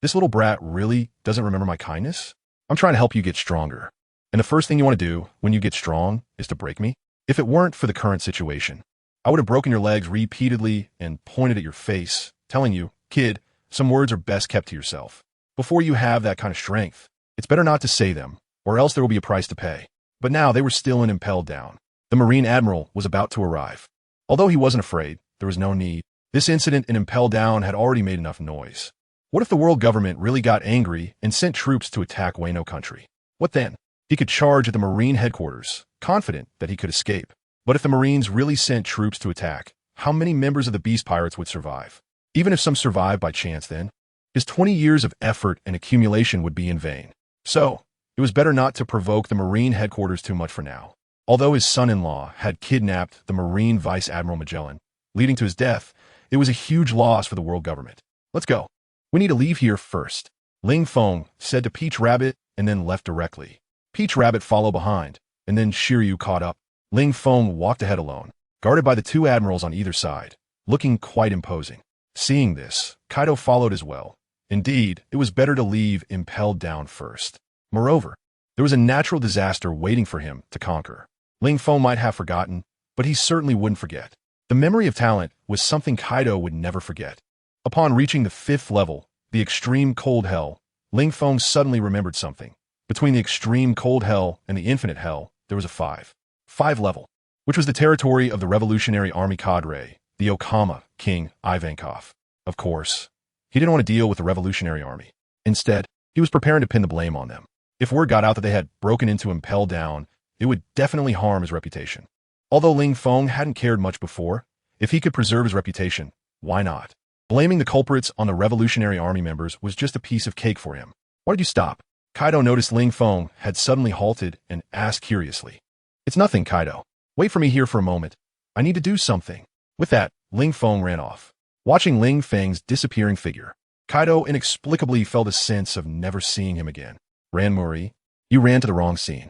Speaker 1: this little brat really doesn't remember my kindness? I'm trying to help you get stronger. And the first thing you want to do when you get strong is to break me? If it weren't for the current situation, I would have broken your legs repeatedly and pointed at your face, telling you, kid, some words are best kept to yourself. Before you have that kind of strength, it's better not to say them, or else there will be a price to pay. But now they were still in Impelled Down. The Marine Admiral was about to arrive. Although he wasn't afraid, there was no need. This incident in Impelled Down had already made enough noise. What if the world government really got angry and sent troops to attack Wano country? What then? He could charge at the Marine headquarters, confident that he could escape. But if the Marines really sent troops to attack, how many members of the Beast Pirates would survive? Even if some survived by chance then, his 20 years of effort and accumulation would be in vain. So, it was better not to provoke the Marine headquarters too much for now. Although his son-in-law had kidnapped the Marine Vice Admiral Magellan, leading to his death, it was a huge loss for the world government. Let's go. We need to leave here first. Ling Feng said to Peach Rabbit and then left directly. Peach Rabbit followed behind, and then Shiryu caught up. Ling Feng walked ahead alone, guarded by the two admirals on either side, looking quite imposing. Seeing this, Kaido followed as well. Indeed, it was better to leave Impelled Down first. Moreover, there was a natural disaster waiting for him to conquer. Ling Feng might have forgotten, but he certainly wouldn't forget. The memory of talent was something Kaido would never forget. Upon reaching the 5th level, the Extreme Cold Hell, Ling Feng suddenly remembered something. Between the Extreme Cold Hell and the Infinite Hell, there was a 5 level, which was the territory of the Revolutionary Army cadre, the Okama King Ivankov. Of course, he didn't want to deal with the Revolutionary Army. Instead, he was preparing to pin the blame on them. If word got out that they had broken into Impelled Down, it would definitely harm his reputation. Although Ling Feng hadn't cared much before, if he could preserve his reputation, why not? Blaming the culprits on the Revolutionary Army members was just a piece of cake for him. Why did you stop? Kaido noticed Ling Feng had suddenly halted and asked curiously. It's nothing, Kaido. Wait for me here for a moment. I need to do something. With that, Ling Feng ran off. Watching Ling Feng's disappearing figure, Kaido inexplicably felt a sense of never seeing him again. Ran Muri, you ran to the wrong scene.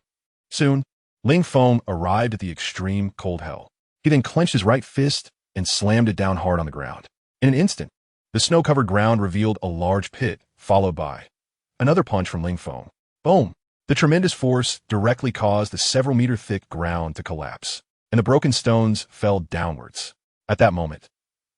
Speaker 1: Soon, Ling Feng arrived at the Extreme Cold Hell. He then clenched his right fist and slammed it down hard on the ground. In an instant, the snow-covered ground revealed a large pit, followed by another punch from Ling Feng. Boom! The tremendous force directly caused the several-meter-thick ground to collapse, and the broken stones fell downwards. At that moment,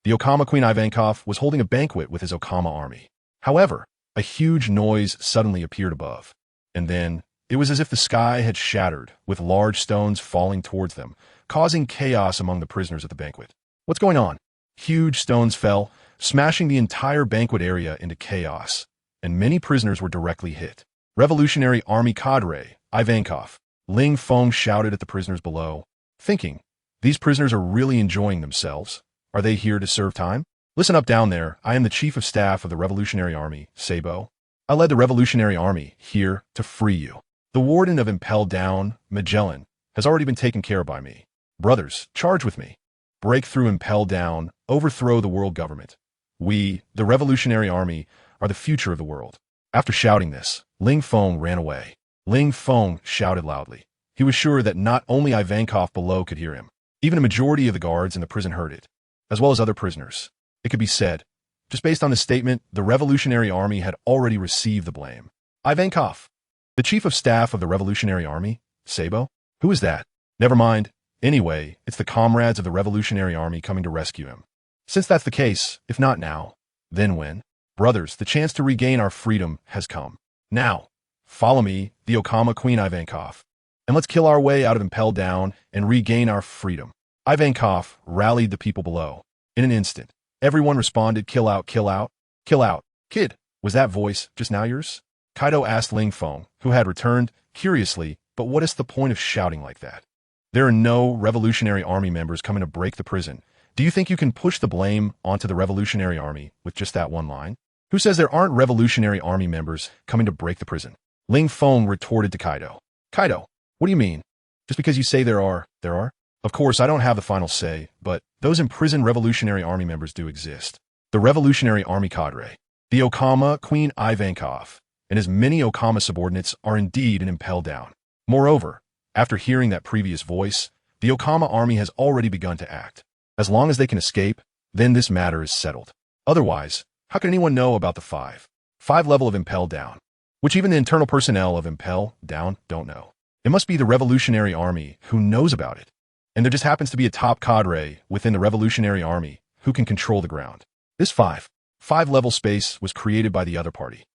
Speaker 1: the Okama Queen Ivankov was holding a banquet with his Okama army. However, a huge noise suddenly appeared above, and then it was as if the sky had shattered, with large stones falling towards them, causing chaos among the prisoners at the banquet. What's going on? Huge stones fell, smashing the entire banquet area into chaos, and many prisoners were directly hit. Revolutionary Army cadre, Ivankov, Ling Feng shouted at the prisoners below, thinking, these prisoners are really enjoying themselves. Are they here to serve time? Listen up down there, I am the Chief of Staff of the Revolutionary Army, Sabo. I led the Revolutionary Army here to free you. The Warden of Impel Down, Magellan, has already been taken care of by me. Brothers, charge with me. Break through Impel Down, overthrow the world government. We, the Revolutionary Army, are the future of the world. After shouting this, Ling Feng ran away. Ling Feng shouted loudly. He was sure that not only Ivankov below could hear him. Even a majority of the guards in the prison heard it, as well as other prisoners. It could be said, just based on the statement, the Revolutionary Army had already received the blame. Ivankov, the Chief of Staff of the Revolutionary Army, Sabo? Who is that? Never mind. Anyway, it's the comrades of the Revolutionary Army coming to rescue him. Since that's the case, if not now, then when? Brothers, the chance to regain our freedom has come. Now, follow me, the Okama Queen Ivankov, and let's kill our way out of Impel Down and regain our freedom. Ivankov rallied the people below. In an instant, everyone responded, kill out, kill out, kill out. Kid, was that voice just now yours? Kaido asked Ling Feng, who had returned, curiously, but what is the point of shouting like that? There are no Revolutionary Army members coming to break the prison. Do you think you can push the blame onto the Revolutionary Army with just that one line? Who says there aren't Revolutionary Army members coming to break the prison? Ling Feng retorted to Kaido. Kaido, what do you mean? Just because you say there are? Of course, I don't have the final say, but those imprisoned Revolutionary Army members do exist. The Revolutionary Army cadre, the Okama Queen Ivankov, and as many Okama subordinates are indeed in Impel Down. Moreover, after hearing that previous voice, the Okama army has already begun to act. As long as they can escape, then this matter is settled. Otherwise, how can anyone know about the 5 level of Impel Down, which even the internal personnel of Impel Down don't know? It must be the Revolutionary Army who knows about it. And there just happens to be a top cadre within the Revolutionary Army who can control the ground. This 5 level space was created by the other party.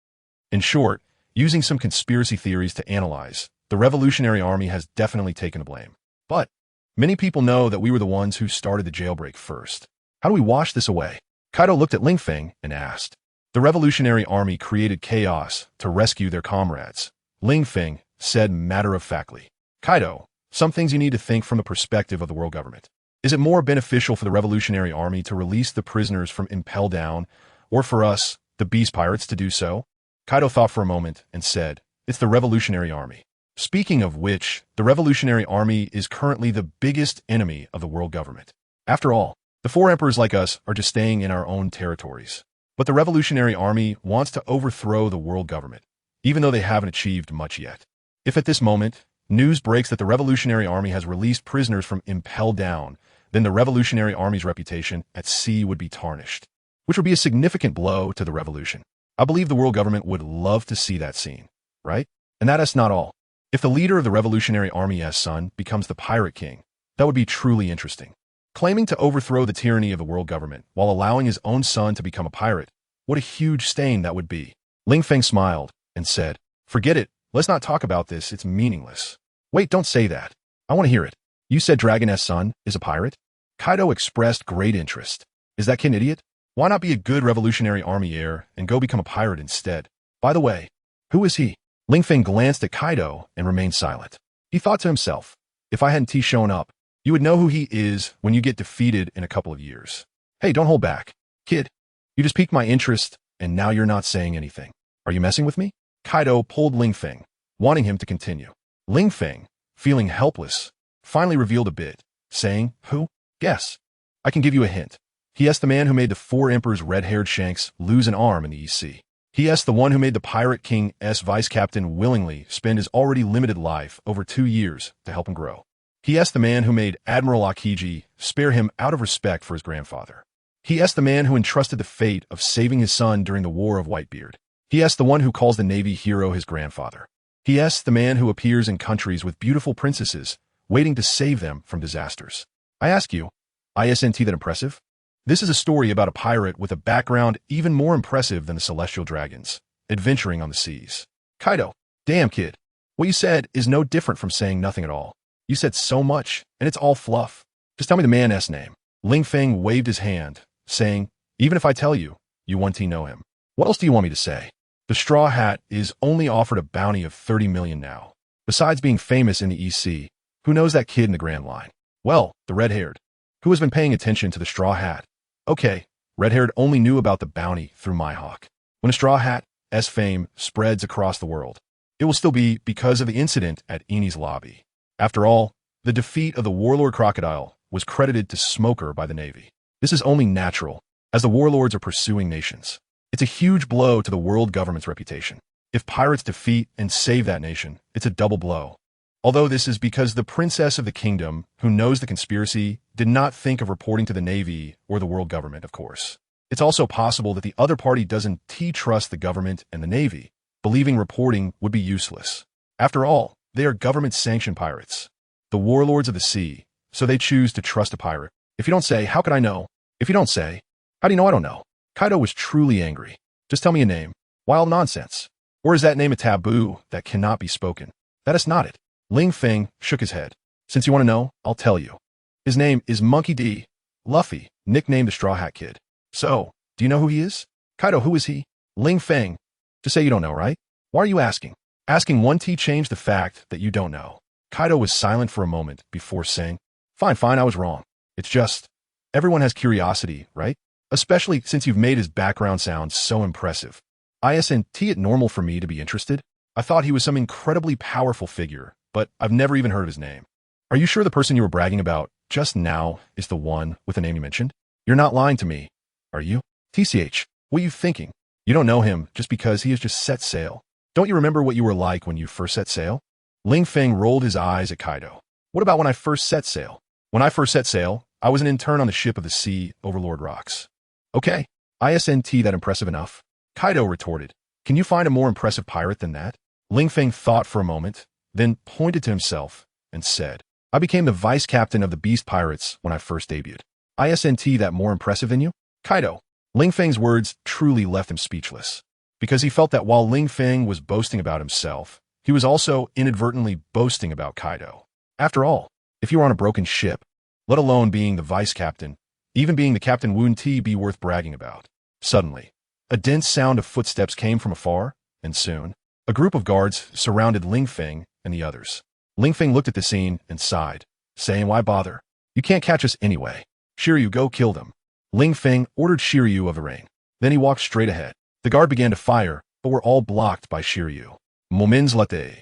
Speaker 1: In short, using some conspiracy theories to analyze, the Revolutionary Army has definitely taken the blame. But many people know that we were the ones who started the jailbreak first. How do we wash this away? Kaido looked at Ling Feng and asked. The Revolutionary Army created chaos to rescue their comrades. Ling Feng said matter-of-factly. Kaido, some things you need to think from the perspective of the world government. Is it more beneficial for the Revolutionary Army to release the prisoners from Impel Down, or for us, the Beast Pirates, to do so? Kaido thought for a moment and said, it's the Revolutionary Army. Speaking of which, the Revolutionary Army is currently the biggest enemy of the world government. After all, the 4 emperors like us are just staying in our own territories. But the Revolutionary Army wants to overthrow the world government, even though they haven't achieved much yet. If at this moment, news breaks that the Revolutionary Army has released prisoners from Impel Down, then the Revolutionary Army's reputation at sea would be tarnished, which would be a significant blow to the revolution. I believe the world government would love to see that scene, right? And that's not all. If the leader of the Revolutionary Army's son becomes the Pirate King, that would be truly interesting. Claiming to overthrow the tyranny of the world government while allowing his own son to become a pirate, what a huge stain that would be. Ling Feng smiled and said, forget it, let's not talk about this, it's meaningless. Wait, don't say that. I want to hear it. You said Dragon's son is a pirate? Kaido expressed great interest. Is that kid an idiot? Why not be a good Revolutionary Army heir and go become a pirate instead? By the way, who is he? Ling Feng glanced at Kaido and remained silent. He thought to himself, if I hadn't shown up, you would know who he is when you get defeated in a couple of years. Hey, don't hold back. Kid, you just piqued my interest, and now you're not saying anything. Are you messing with me? Kaido pulled Ling Feng, wanting him to continue. Ling Feng, feeling helpless, finally revealed a bit, saying, who? Guess. I can give you a hint. He asked the man who made the 4 emperors' red-haired shanks lose an arm in the EC. He asked the one who made the Pirate King's vice captain willingly spend his already limited life over 2 years to help him grow. He asked the man who made Admiral Akiji spare him out of respect for his grandfather. He asked the man who entrusted the fate of saving his son during the War of Whitebeard. He asked the one who calls the Navy hero his grandfather. He asked the man who appears in countries with beautiful princesses, waiting to save them from disasters. I ask you, isn't that impressive? This is a story about a pirate with a background even more impressive than the celestial dragons, adventuring on the seas. Kaido, damn kid, what you said is no different from saying nothing at all. You said so much, and it's all fluff. Just tell me the man's name. Ling Feng waved his hand, saying, even if I tell you, you want to know him. What else do you want me to say? The Straw Hat is only offered a bounty of 30 million now. Besides being famous in the EC, who knows that kid in the Grand Line? Well, the red-haired. Who has been paying attention to the Straw Hat? Okay, red-haired only knew about the bounty through Mihawk. When a Straw Hat's fame spreads across the world, it will still be because of the incident at Eni's lobby. After all, the defeat of the Warlord Crocodile was credited to Smoker by the Navy. This is only natural, as the warlords are pursuing nations. It's a huge blow to the world government's reputation. If pirates defeat and save that nation, it's a double blow. Although this is because the princess of the kingdom, who knows the conspiracy, did not think of reporting to the Navy or the world government, of course. It's also possible that the other party doesn't trust the government and the Navy, believing reporting would be useless. After all, they are government-sanctioned pirates, the warlords of the sea, so they choose to trust a pirate. If you don't say, how could I know? If you don't say, how do you know I don't know? Kaido was truly angry. Just tell me a name. Wild nonsense. Or is that name a taboo that cannot be spoken? That is not it. Ling Feng shook his head. Since you want to know, I'll tell you. His name is Monkey D. Luffy, nicknamed the Straw Hat Kid. So, do you know who he is? Kaido, who is he? Ling Feng. Just say you don't know, right? Why are you asking? Asking won't change the fact that you don't know. Kaido was silent for a moment before saying, Fine, I was wrong. It's just, everyone has curiosity, right? Especially since you've made his background sound so impressive. Isn't it normal for me to be interested? I thought he was some incredibly powerful figure, but I've never even heard of his name. Are you sure the person you were bragging about just now is the one with the name you mentioned? You're not lying to me, are you? TCH, what are you thinking? You don't know him just because he has just set sail. Don't you remember what you were like when you first set sail? Ling Feng rolled his eyes at Kaido. What about when I first set sail? When I first set sail, I was an intern on the ship of the Sea Overlord Rocks. Okay, isn't that impressive enough? Kaido retorted. Can you find a more impressive pirate than that? Ling Feng thought for a moment, then pointed to himself and said, I became the vice captain of the Beast Pirates when I first debuted. Isn't that more impressive than you? Kaido. Ling Feng's words truly left him speechless, because he felt that while Ling Feng was boasting about himself, he was also inadvertently boasting about Kaido. After all, if you were on a broken ship, let alone being the vice captain, even being the captain wouldn't be worth bragging about. Suddenly, a dense sound of footsteps came from afar, and soon, a group of guards surrounded Ling Feng and the others. Ling Feng looked at the scene and sighed, saying, why bother? You can't catch us anyway. Shiryu, go kill them. Ling Feng ordered Shiryu of the ring. Then he walked straight ahead. The guard began to fire, but were all blocked by Shiryu. Moments later,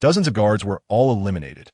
Speaker 1: dozens of guards were all eliminated.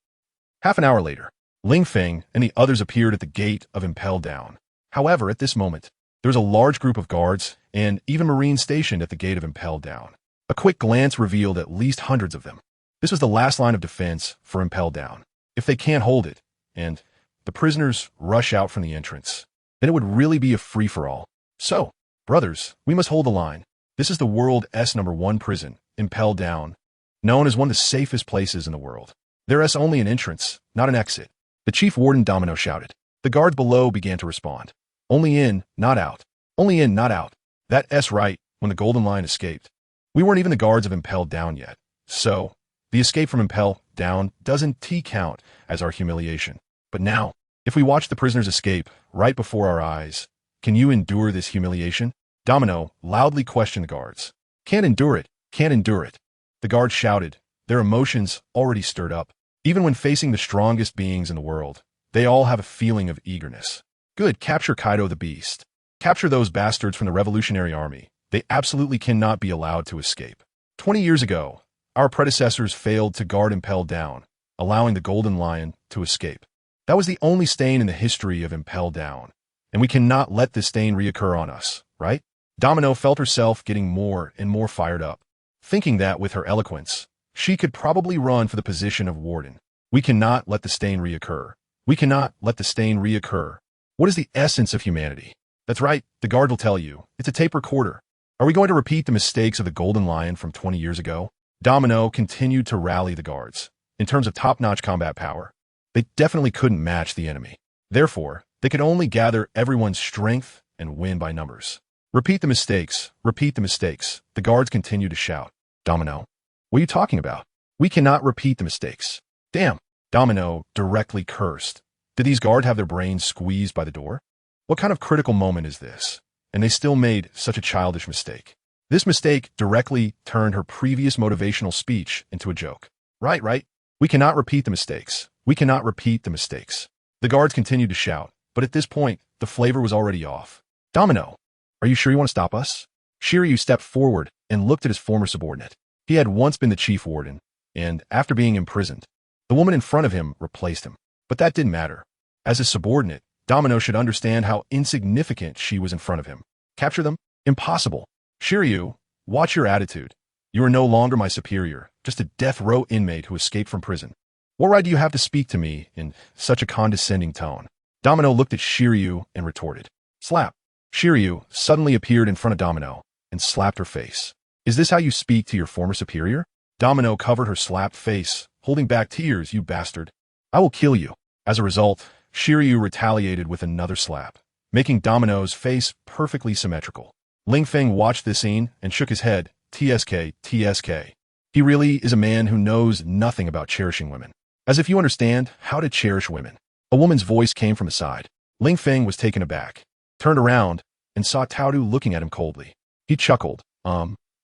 Speaker 1: Half an hour later, Ling Feng and the others appeared at the gate of Impel Down. However, at this moment, there was a large group of guards and even Marines stationed at the gate of Impel Down. A quick glance revealed at least hundreds of them. This was the last line of defense for Impel Down. If they can't hold it, and the prisoners rush out from the entrance, then it would really be a free-for-all. So, brothers, we must hold the line. This is the world's #1 prison, Impel Down, known as one of the safest places in the world. There is only an entrance, not an exit. The chief warden Domino shouted. The guards below began to respond. Only in, not out. Only in, not out. That's right, when the Golden Line escaped. We weren't even the guards of Impel Down yet. So, the escape from Impel Down doesn't count as our humiliation. But now, if we watch the prisoners escape right before our eyes, can you endure this humiliation? Domino loudly questioned the guards. Can't endure it, can't endure it. The guards shouted, their emotions already stirred up. Even when facing the strongest beings in the world, they all have a feeling of eagerness. Good, capture Kaido the Beast. Capture those bastards from the Revolutionary Army. They absolutely cannot be allowed to escape. 20 years ago, our predecessors failed to guard Impel Down, allowing the Golden Lion to escape. That was the only stain in the history of Impel Down, and we cannot let this stain reoccur on us, right? Domino felt herself getting more and more fired up, thinking that with her eloquence, she could probably run for the position of warden. We cannot let the stain reoccur. We cannot let the stain reoccur. What is the essence of humanity? That's right, the guard will tell you. It's a tape recorder. Are we going to repeat the mistakes of the Golden Lion from 20 years ago? Domino continued to rally the guards. In terms of top-notch combat power, they definitely couldn't match the enemy. Therefore, they could only gather everyone's strength and win by numbers. Repeat the mistakes. Repeat the mistakes. The guards continued to shout. Domino, what are you talking about? We cannot repeat the mistakes. Damn. Domino directly cursed. Did these guards have their brains squeezed by the door? What kind of critical moment is this? And they still made such a childish mistake. This mistake directly turned her previous motivational speech into a joke. Right. We cannot repeat the mistakes. We cannot repeat the mistakes. The guards continued to shout, but at this point, the flavor was already off. Domino, are you sure you want to stop us? Shiryu stepped forward and looked at his former subordinate. He had once been the chief warden, and after being imprisoned, the woman in front of him replaced him. But that didn't matter. As his subordinate, Domino should understand how insignificant she was in front of him. Capture them? Impossible. Shiryu, watch your attitude. You are no longer my superior, just a death row inmate who escaped from prison. What right do you have to speak to me in such a condescending tone? Domino looked at Shiryu and retorted. Slap. Shiryu suddenly appeared in front of Domino and slapped her face. Is this how you speak to your former superior? Domino covered her slapped face, holding back tears. You bastard. I will kill you. As a result, Shiryu retaliated with another slap, making Domino's face perfectly symmetrical. Ling Feng watched this scene and shook his head. TSK. He really is a man who knows nothing about cherishing women. As if you understand how to cherish women. A woman's voice came from the side. Ling Feng was taken aback, turned around, and saw Taodu looking at him coldly. He chuckled.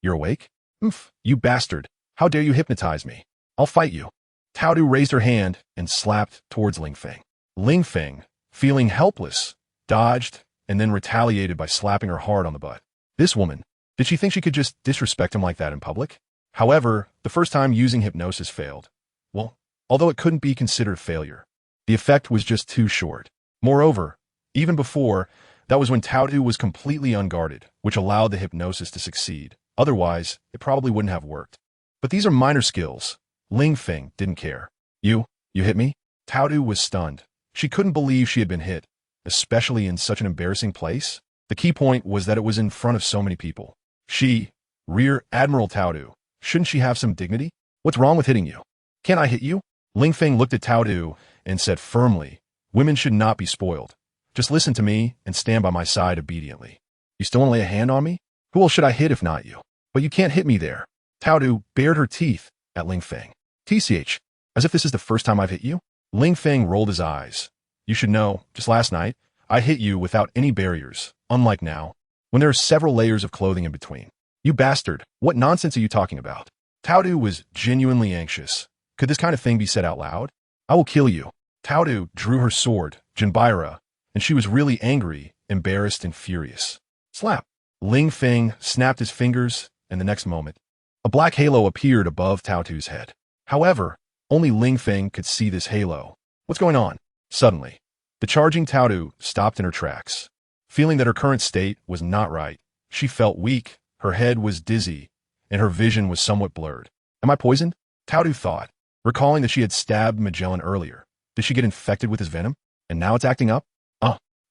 Speaker 1: You're awake? Oof, you bastard. How dare you hypnotize me? I'll fight you. Taodu raised her hand and slapped towards Ling Feng. Ling Feng, feeling helpless, dodged, and then retaliated by slapping her hard on the butt. This woman, did she think she could just disrespect him like that in public? However, the first time using hypnosis failed. Well, although it couldn't be considered failure, the effect was just too short. Moreover, even before, that was when Taodu was completely unguarded, which allowed the hypnosis to succeed. Otherwise, it probably wouldn't have worked. But these are minor skills. Ling Feng didn't care. You hit me? Taodu was stunned. She couldn't believe she had been hit, especially in such an embarrassing place. The key point was that it was in front of so many people. Rear Admiral Taodu, shouldn't she have some dignity? What's wrong with hitting you? Can't I hit you? Ling Feng looked at Taodu and said firmly, women should not be spoiled. Just listen to me and stand by my side obediently. You still want to lay a hand on me? Who else should I hit if not you? But you can't hit me there. Taodu bared her teeth at Ling Feng. TCH, as if this is the first time I've hit you? Ling Feng rolled his eyes. You should know, just last night, I hit you without any barriers, unlike now, when there are several layers of clothing in between. You bastard, what nonsense are you talking about? Taodu was genuinely anxious. Could this kind of thing be said out loud? I will kill you. Taodu drew her sword, Jinbaira, and she was really angry, embarrassed, and furious. Slap. Ling Feng snapped his fingers, and the next moment, a black halo appeared above Taodu's head. However, only Ling Feng could see this halo. What's going on? Suddenly, the charging Taodu stopped in her tracks. Feeling that her current state was not right, she felt weak, her head was dizzy, and her vision was somewhat blurred. Am I poisoned? Taodu thought, recalling that she had stabbed Magellan earlier. Did she get infected with his venom? And now it's acting up?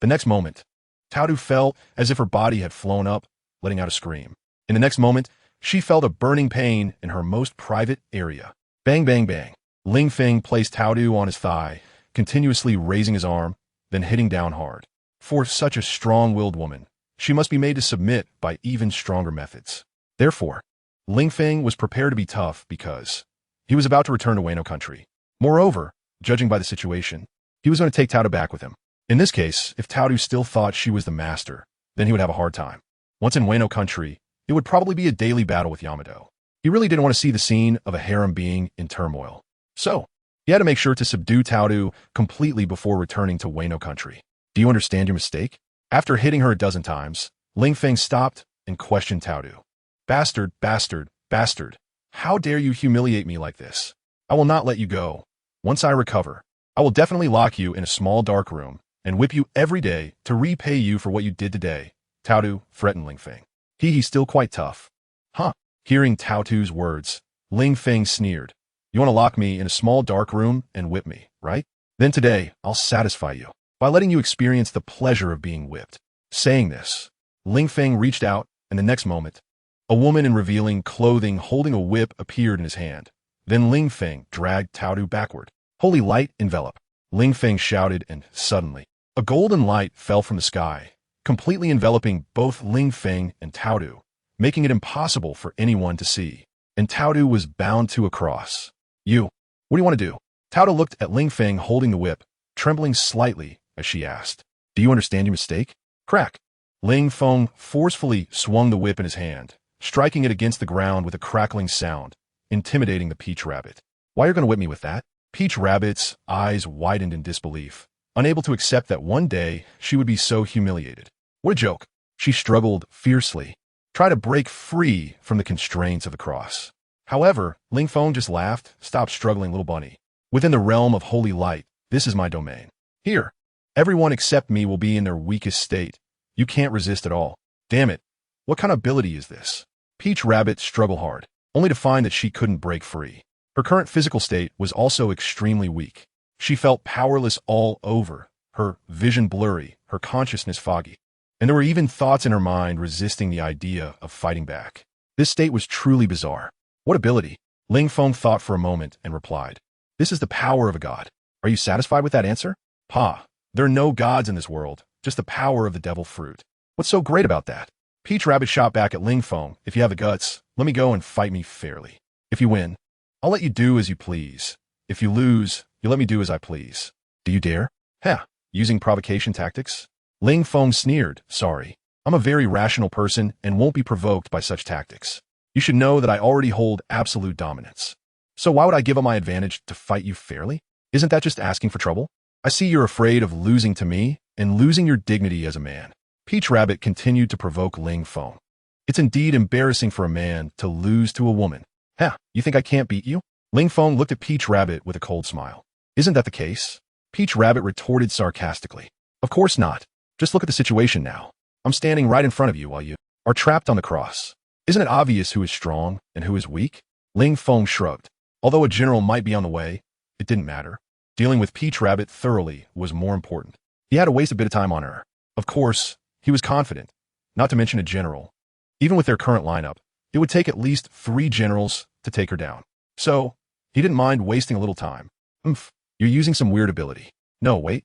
Speaker 1: The next moment, Taodu felt as if her body had flown up, letting out a scream. In the next moment, she felt a burning pain in her most private area. Bang, bang, bang. Ling Feng placed Taodu on his thigh, continuously raising his arm, then hitting down hard. For such a strong-willed woman, she must be made to submit by even stronger methods. Therefore, Ling Feng was prepared to be tough because he was about to return to Wano country. Moreover, judging by the situation, he was going to take Taodu back with him. In this case, if Taodu still thought she was the master, then he would have a hard time. Once in Wano country, it would probably be a daily battle with Yamato. He really didn't want to see the scene of a harem being in turmoil. So, he had to make sure to subdue Taodu completely before returning to Wano country. Do you understand your mistake? After hitting her a dozen times, Ling Feng stopped and questioned Taodu. Bastard, bastard, bastard. How dare you humiliate me like this? I will not let you go. Once I recover, I will definitely lock you in a small dark room and whip you every day to repay you for what you did today. Taodu threatened Ling Feng. He's still quite tough. Huh? Hearing Taodu's words, Ling Feng sneered. You want to lock me in a small dark room and whip me, right? Then today, I'll satisfy you by letting you experience the pleasure of being whipped. Saying this, Ling Feng reached out, and the next moment, a woman in revealing clothing holding a whip appeared in his hand. Then Ling Feng dragged Taodu backward. Holy light envelop. Ling Feng shouted, and suddenly, a golden light fell from the sky, completely enveloping both Ling Feng and Taodu, making it impossible for anyone to see. And Taodu was bound to a cross. You, what do you want to do? Taodu looked at Ling Feng holding the whip, trembling slightly as she asked, do you understand your mistake? Crack. Ling Feng forcefully swung the whip in his hand, striking it against the ground with a crackling sound, intimidating the Peach Rabbit. Why are you going to whip me with that? Peach Rabbit's eyes widened in disbelief, unable to accept that one day she would be so humiliated. What a joke. She struggled fiercely, try to break free from the constraints of the cross. However, Ling Feng just laughed. Stop struggling, little bunny. Within the realm of holy light, this is my domain. Here, everyone except me will be in their weakest state. You can't resist at all. Damn it. What kind of ability is this? Peach Rabbit struggled hard, only to find that she couldn't break free. Her current physical state was also extremely weak. She felt powerless all over, her vision blurry, her consciousness foggy. And there were even thoughts in her mind resisting the idea of fighting back. This state was truly bizarre. What ability? Ling Feng thought for a moment and replied, this is the power of a god. Are you satisfied with that answer? Pa, there are no gods in this world, just the power of the devil fruit. What's so great about that? Peach Rabbit shot back at Ling Feng, if you have the guts, let me go and fight me fairly. If you win, I'll let you do as you please. If you lose, you let me do as I please. Do you dare? Heh, using provocation tactics? Ling Feng sneered, sorry. I'm a very rational person and won't be provoked by such tactics. You should know that I already hold absolute dominance. So why would I give up my advantage to fight you fairly? Isn't that just asking for trouble? I see you're afraid of losing to me and losing your dignity as a man. Peach Rabbit continued to provoke Ling Feng. It's indeed embarrassing for a man to lose to a woman. Heh, you think I can't beat you? Ling Feng looked at Peach Rabbit with a cold smile. Isn't that the case? Peach Rabbit retorted sarcastically. Of course not. Just look at the situation now. I'm standing right in front of you while you are trapped on the cross. Isn't it obvious who is strong and who is weak? Ling Feng shrugged. Although a general might be on the way, it didn't matter. Dealing with Peach Rabbit thoroughly was more important. He had to waste a bit of time on her. Of course, he was confident, not to mention a general. Even with their current lineup, it would take at least 3 generals to take her down. So, he didn't mind wasting a little time. You're using some weird ability. No, wait.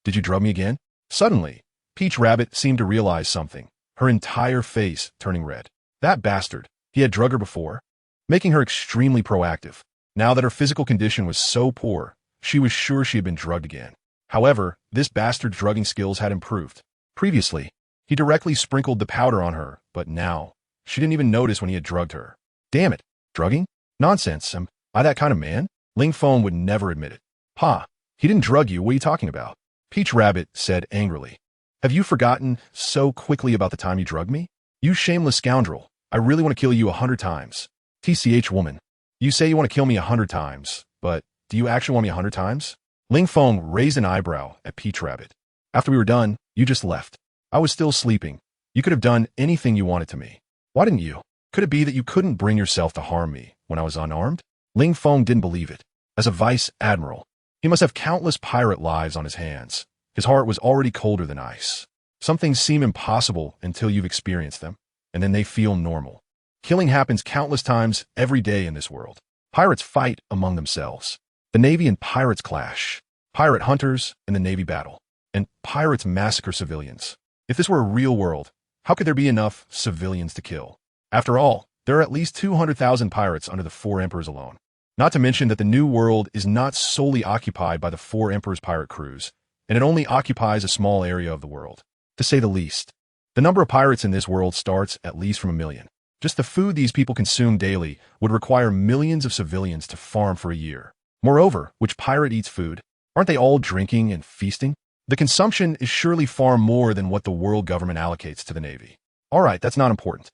Speaker 1: Did you drug me again? Suddenly, Peach Rabbit seemed to realize something, her entire face turning red. That bastard. He had drugged her before, making her extremely proactive. Now that her physical condition was so poor, she was sure she had been drugged again. However, this bastard's drugging skills had improved. Previously, he directly sprinkled the powder on her, but now, she didn't even notice when he had drugged her. Damn it, drugging? Nonsense, am I that kind of man? Ling Feng would never admit it. Pa, he didn't drug you, what are you talking about? Peach Rabbit said angrily. Have you forgotten so quickly about the time you drugged me? You shameless scoundrel, I really want to kill you 100 times. TCH woman, you say you want to kill me 100 times, but do you actually want me 100 times? Ling Feng raised an eyebrow at Peach Rabbit. After we were done, you just left. I was still sleeping. You could have done anything you wanted to me. Why didn't you? Could it be that you couldn't bring yourself to harm me when I was unarmed? Ling Feng didn't believe it. As a vice admiral, he must have countless pirate lives on his hands. His heart was already colder than ice. Some things seem impossible until you've experienced them, and then they feel normal. Killing happens countless times every day in this world. Pirates fight among themselves. The Navy and pirates clash. Pirate hunters in the Navy battle. And pirates massacre civilians. If this were a real world, how could there be enough civilians to kill? After all, there are at least 200,000 pirates under the 4 emperors alone. Not to mention that the new world is not solely occupied by the 4 emperors' pirate crews, and it only occupies a small area of the world. To say the least, the number of pirates in this world starts at least from 1 million. Just the food these people consume daily would require millions of civilians to farm for a year. Moreover, which pirate eats food? Aren't they all drinking and feasting? The consumption is surely far more than what the world government allocates to the Navy. All right, that's not important.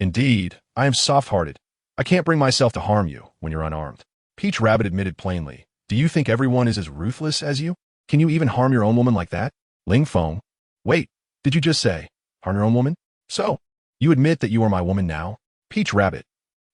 Speaker 1: Indeed, I am soft-hearted. I can't bring myself to harm you when you're unarmed. Peach Rabbit admitted plainly. Do you think everyone is as ruthless as you? Can you even harm your own woman like that? Ling Feng. Wait, did you just say, harm your own woman? So, you admit that you are my woman now? Peach Rabbit.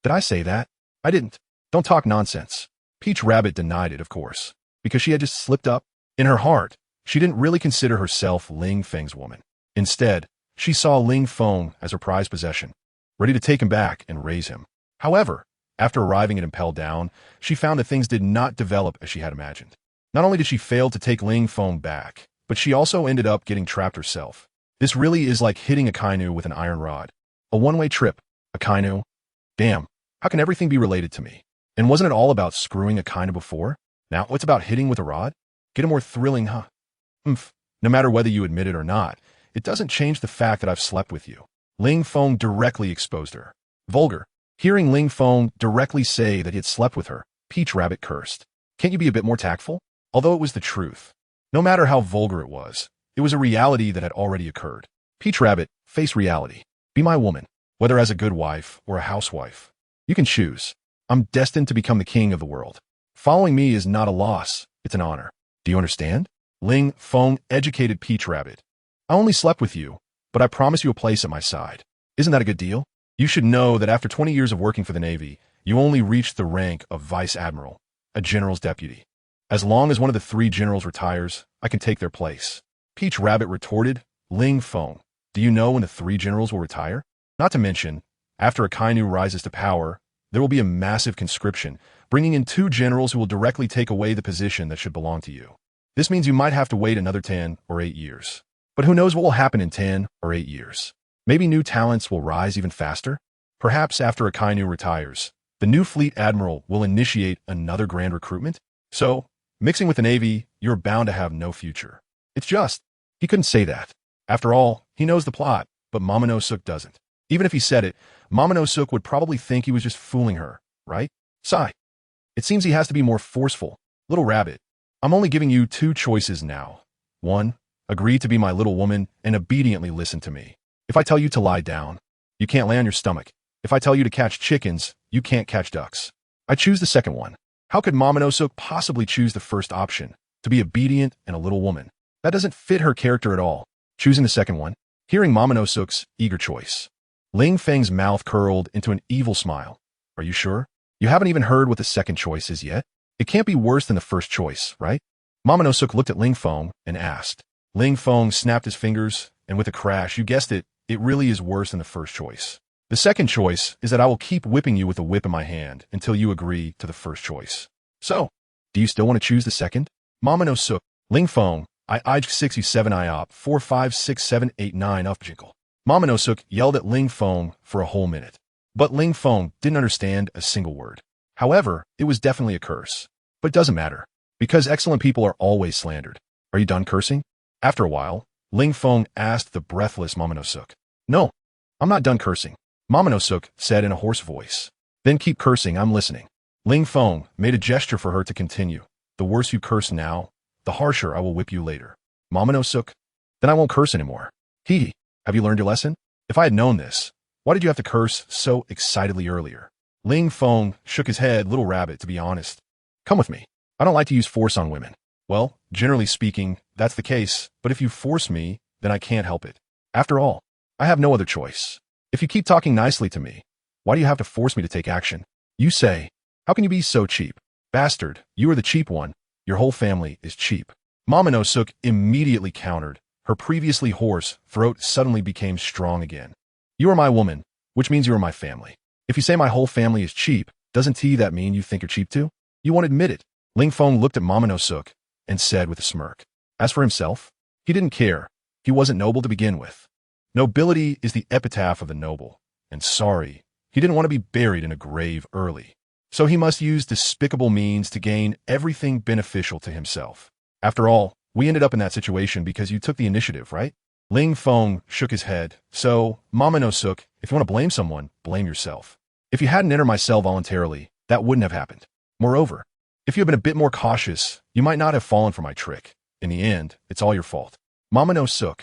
Speaker 1: Did I say that? I didn't. Don't talk nonsense. Peach Rabbit denied it, of course, because she had just slipped up. In her heart, she didn't really consider herself Ling Feng's woman. Instead, she saw Ling Feng as her prized possession, ready to take him back and raise him. However, after arriving at Impel Down, she found that things did not develop as she had imagined. Not only did she fail to take Ling Feng back, but she also ended up getting trapped herself. This really is like hitting a Kainu with an iron rod. A one-way trip. A Kainu? Damn, how can everything be related to me? And wasn't it all about screwing a Kainu before? Now it's about hitting with a rod? Get a more thrilling, huh? No matter whether you admit it or not, it doesn't change the fact that I've slept with you. Ling Feng directly exposed her. Vulgar. Hearing Ling Feng directly say that he had slept with her, Peach Rabbit cursed. Can't you be a bit more tactful? Although it was the truth. No matter how vulgar it was a reality that had already occurred. Peach Rabbit, face reality. Be my woman, whether as a good wife or a housewife. You can choose. I'm destined to become the king of the world. Following me is not a loss, it's an honor. Do you understand? Ling Feng educated Peach Rabbit. I only slept with you, but I promise you a place at my side. Isn't that a good deal? You should know that after 20 years of working for the Navy, you only reached the rank of Vice Admiral, a general's deputy. As long as one of the 3 generals retires, I can take their place. Peach Rabbit retorted, Ling Feng, do you know when the 3 generals will retire? Not to mention, after a Kainu rises to power, there will be a massive conscription, bringing in 2 generals who will directly take away the position that should belong to you. This means you might have to wait another 10 or 8 years. But who knows what will happen in 10 or 8 years? Maybe new talents will rise even faster? Perhaps after a Kainu retires, the new fleet admiral will initiate another grand recruitment? So, mixing with the Navy, you're bound to have no future. It's just, he couldn't say that. After all, he knows the plot, but Momonosuke doesn't. Even if he said it, Momonosuke would probably think he was just fooling her, right? Sigh. It seems he has to be more forceful. Little rabbit, I'm only giving you 2 choices now. 1. Agree to be my little woman and obediently listen to me. If I tell you to lie down, you can't lay on your stomach. If I tell you to catch chickens, you can't catch ducks. I choose the second one. How could Momonosuke possibly choose the first option, to be obedient and a little woman? That doesn't fit her character at all. Choosing the second one, hearing Momonosuke's eager choice. Ling Feng's mouth curled into an evil smile. Are you sure? You haven't even heard what the second choice is yet? It can't be worse than the first choice, right? Momonosuke looked at Ling Feng and asked. Ling Feng snapped his fingers, and with a crash, you guessed it, it really is worse than the first choice. The second choice is that I will keep whipping you with a whip in my hand until you agree to the first choice. So, do you still want to choose the second? Momonosuke, Ling Feng, I 67 IOP 456789 upjinkle. Momonosuke yelled at Ling Feng for a whole minute. But Ling Feng didn't understand a single word. However, it was definitely a curse. But it doesn't matter, because excellent people are always slandered. Are you done cursing? After a while, Ling Feng asked the breathless Momonosuke. No, I'm not done cursing, Momonosuke said in a hoarse voice. Then keep cursing, I'm listening. Ling Feng made a gesture for her to continue. The worse you curse now, the harsher I will whip you later. Momonosuke, then I won't curse anymore. Hee, have you learned your lesson? If I had known this, why did you have to curse so excitedly earlier? Ling Feng shook his head, little rabbit, to be honest. Come with me. I don't like to use force on women. Well, generally speaking, that's the case, but if you force me, then I can't help it. After all, I have no other choice. If you keep talking nicely to me, why do you have to force me to take action? You say, how can you be so cheap? Bastard, you are the cheap one. Your whole family is cheap. Momonosuke immediately countered. Her previously hoarse throat suddenly became strong again. You are my woman, which means you are my family. If you say my whole family is cheap, doesn't that mean you think you're cheap too? You won't admit it. Ling Feng looked at Momonosuke and said with a smirk. As for himself, he didn't care. He wasn't noble to begin with. Nobility is the epitaph of the noble, and sorry, he didn't want to be buried in a grave early. So he must use despicable means to gain everything beneficial to himself. After all, we ended up in that situation because you took the initiative, right? Ling Feng shook his head. So, Momonosuke, if you want to blame someone, blame yourself. If you hadn't entered my cell voluntarily, that wouldn't have happened. Moreover, if you had been a bit more cautious, you might not have fallen for my trick. In the end, it's all your fault. Momonosuke.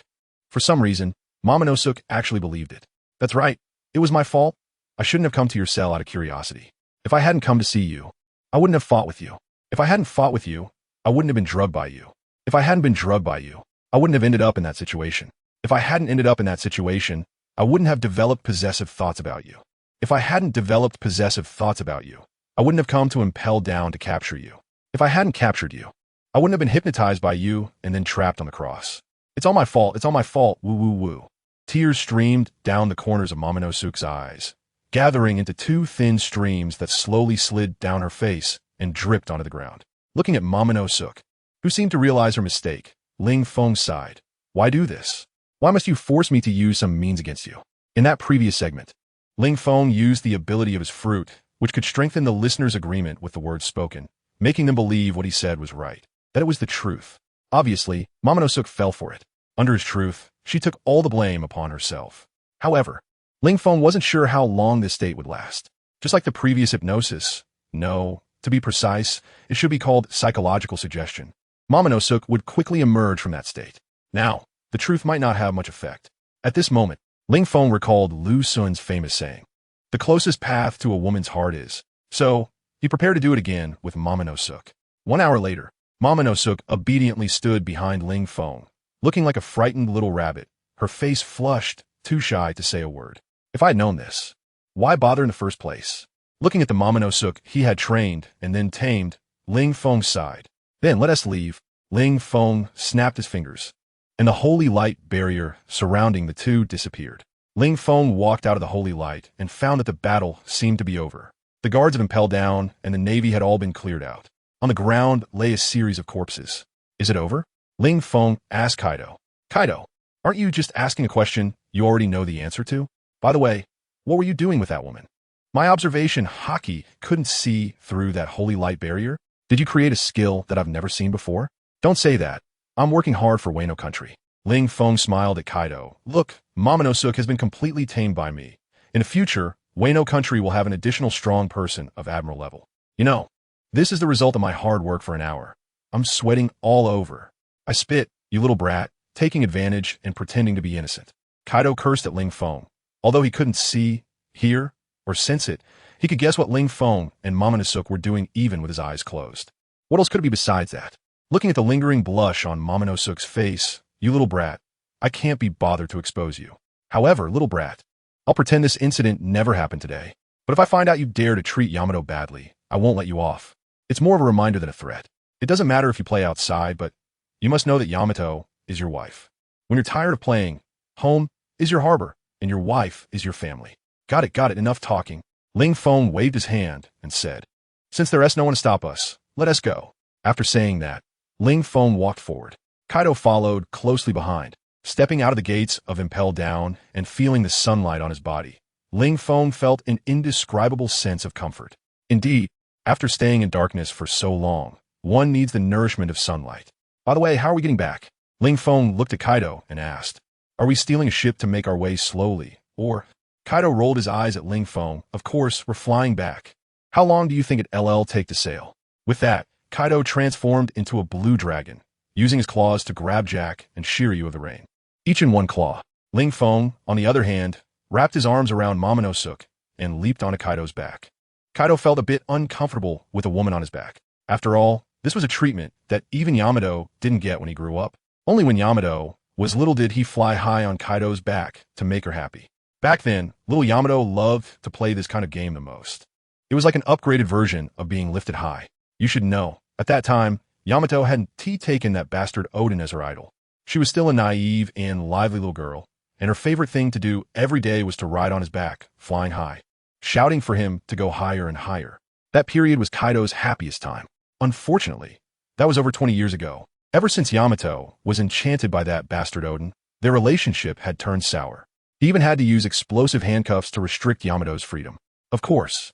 Speaker 1: For some reason, Momonosuke actually believed it. That's right. It was my fault. I shouldn't have come to your cell out of curiosity. If I hadn't come to see you, I wouldn't have fought with you. If I hadn't fought with you, I wouldn't have been drugged by you. If I hadn't been drugged by you, I wouldn't have ended up in that situation. If I hadn't ended up in that situation, I wouldn't have developed possessive thoughts about you. If I hadn't developed possessive thoughts about you, I wouldn't have come to impel down to capture you. If I hadn't captured you, I wouldn't have been hypnotized by you and then trapped on the cross. It's all my fault, it's all my fault, woo woo woo. Tears streamed down the corners of Momonosuke's eyes, gathering into two thin streams that slowly slid down her face and dripped onto the ground. Looking at Momonosuke, who seemed to realize her mistake, Ling Feng sighed. Why do this? Why must you force me to use some means against you? In that previous segment, Ling Feng used the ability of his fruit, which could strengthen the listener's agreement with the words spoken, making them believe what he said was right, that it was the truth. Obviously, Momonosuke fell for it. Under his truth, she took all the blame upon herself. However, Ling Feng wasn't sure how long this state would last. Just like the previous hypnosis, no, to be precise, it should be called psychological suggestion. Momonosuke would quickly emerge from that state. Now, the truth might not have much effect. At this moment, Ling Feng recalled Lu Xun's famous saying, "The closest path to a woman's heart is." So, he prepared to do it again with Momonosuke. 1 hour later, Momonosuke obediently stood behind Ling Feng, looking like a frightened little rabbit, her face flushed, too shy to say a word. If I had known this, why bother in the first place? Looking at the Momonosuke he had trained and then tamed, Ling Feng sighed. Then let us leave. Ling Feng snapped his fingers, and the holy light barrier surrounding the two disappeared. Ling Feng walked out of the holy light and found that the battle seemed to be over. The guards had been impelled down, and the navy had all been cleared out. On the ground lay a series of corpses. Is it over? Ling Feng asked Kaido. Kaido, aren't you just asking a question you already know the answer to? By the way, what were you doing with that woman? My observation, Haki couldn't see through that holy light barrier. Did you create a skill that I've never seen before? Don't say that. I'm working hard for Wano country. Ling Feng smiled at Kaido. Look, Momonosuke has been completely tamed by me. In the future, Wano country will have an additional strong person of admiral level. You know, this is the result of my hard work for an hour. I'm sweating all over. I spit, you little brat, taking advantage and pretending to be innocent. Kaido cursed at Ling Feng. Although he couldn't see, hear, or sense it, he could guess what Ling Feng and Momonosuke were doing even with his eyes closed. What else could it be besides that? Looking at the lingering blush on Momonosuke's face, you little brat, I can't be bothered to expose you. However, little brat, I'll pretend this incident never happened today. But if I find out you dare to treat Yamato badly, I won't let you off. It's more of a reminder than a threat. It doesn't matter if you play outside, but you must know that Yamato is your wife. When you're tired of playing, home is your harbor, and your wife is your family. Got it, enough talking. Ling Feng waved his hand and said, Since there is no one to stop us, let us go. After saying that, Ling Feng walked forward. Kaido followed closely behind, stepping out of the gates of Impel Down and feeling the sunlight on his body. Ling Feng felt an indescribable sense of comfort. Indeed, after staying in darkness for so long, one needs the nourishment of sunlight. By the way, how are we getting back? Ling Feng looked at Kaido and asked, Are we stealing a ship to make our way slowly, or... Kaido rolled his eyes at Ling Feng. Of course, we're flying back. How long do you think it'll take to sail? With that, Kaido transformed into a blue dragon, using his claws to grab Jack and Shiryu of the rain. Each in one claw. Ling Feng, on the other hand, wrapped his arms around Momonosuke and leaped onto Kaido's back. Kaido felt a bit uncomfortable with a woman on his back. After all, this was a treatment that even Yamato didn't get when he grew up. Only when Yamato was little did he fly high on Kaido's back to make her happy. Back then, little Yamato loved to play this kind of game the most. It was like an upgraded version of being lifted high. You should know, at that time, Yamato hadn't taken that bastard Odin as her idol. She was still a naive and lively little girl, and her favorite thing to do every day was to ride on his back, flying high, shouting for him to go higher and higher. That period was Kaido's happiest time. Unfortunately, that was over 20 years ago. Ever since Yamato was enchanted by that bastard Odin, their relationship had turned sour. He even had to use explosive handcuffs to restrict Yamato's freedom. Of course,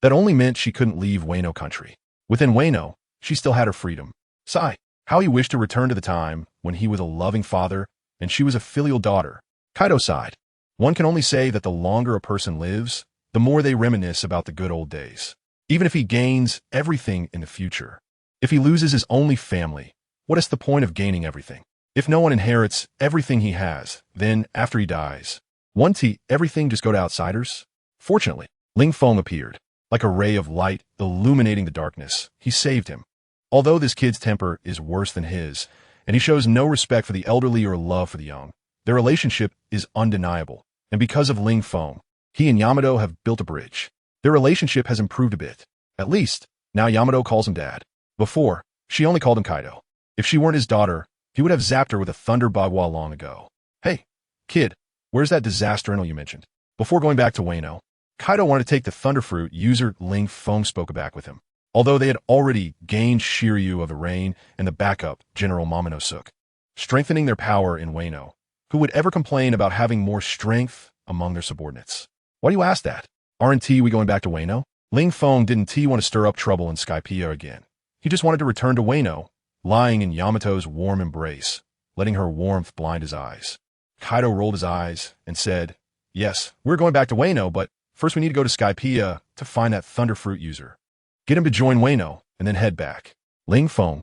Speaker 1: that only meant she couldn't leave Wano country. Within Wano, she still had her freedom. Sigh, how he wished to return to the time when he was a loving father and she was a filial daughter. Kaido sighed. One can only say that the longer a person lives, the more they reminisce about the good old days. Even if he gains everything in the future, if he loses his only family, what is the point of gaining everything? If no one inherits everything he has, then, after he dies, won't everything just go to outsiders? Fortunately, Ling Feng appeared. Like a ray of light illuminating the darkness, he saved him. Although this kid's temper is worse than his, and he shows no respect for the elderly or love for the young, their relationship is undeniable, and because of Ling Feng, he and Yamato have built a bridge. Their relationship has improved a bit. At least, now Yamato calls him dad. Before, she only called him Kaido. If she weren't his daughter, he would have zapped her with a thunder bagua long ago. Hey, kid, where's that disaster you mentioned? Before going back to Wano, Kaido wanted to take the Thunderfruit user Ling Feng spoke back with him, although they had already gained Shiryu of the Rain and the backup, General Momonosuke, strengthening their power in Wano. Who would ever complain about having more strength among their subordinates? Why do you ask that? Aren't we going back to Wano? Ling Feng didn't want to stir up trouble in Skypiea again. He just wanted to return to Wano, lying in Yamato's warm embrace, letting her warmth blind his eyes. Kaido rolled his eyes and said, yes, we're going back to Wano, but first we need to go to Skypiea to find that Thunderfruit user. Get him to join Wano, and then head back. Ling Feng,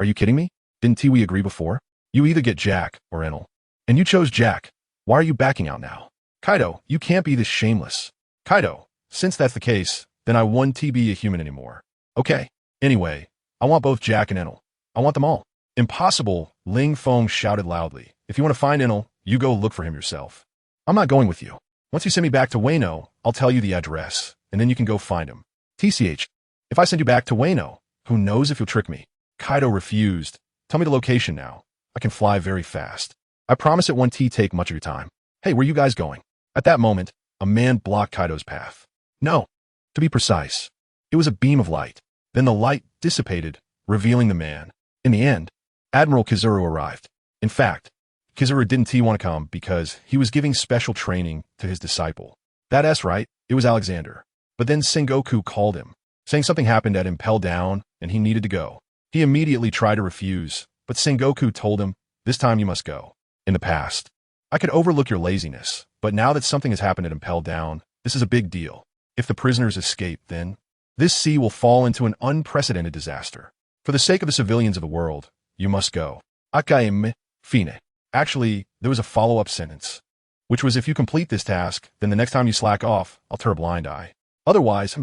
Speaker 1: are you kidding me? Didn't we agree before? You either get Jack or Enel. And you chose Jack. Why are you backing out now? Kaido, you can't be this shameless. Kaido, since that's the case, then I won't be a human anymore. Okay. Anyway, I want both Jack and Enel. I want them all. Impossible, Ling Feng shouted loudly. If you want to find Enel, you go look for him yourself. I'm not going with you. Once you send me back to Wano, I'll tell you the address, and then you can go find him. TCH, if I send you back to Wano, who knows if you'll trick me? Kaido refused. Tell me the location now. I can fly very fast. I promise it won't take much of your time. Hey, where you guys going? At that moment, a man blocked Kaido's path. No. To be precise, it was a beam of light. Then the light dissipated, revealing the man. In the end, Admiral Kizaru arrived. In fact, Kizaru didn't want to come because he was giving special training to his disciple. That's right, it was Alexander. But then Sengoku called him, saying something happened at Impel Down and he needed to go. He immediately tried to refuse, but Sengoku told him, this time you must go. In the past, I could overlook your laziness, but now that something has happened at Impel Down, this is a big deal. If the prisoners escape, then this sea will fall into an unprecedented disaster. For the sake of the civilians of the world, you must go. Akaime, fine. Actually, there was a follow-up sentence, which was if you complete this task, then the next time you slack off, I'll turn a blind eye. Otherwise,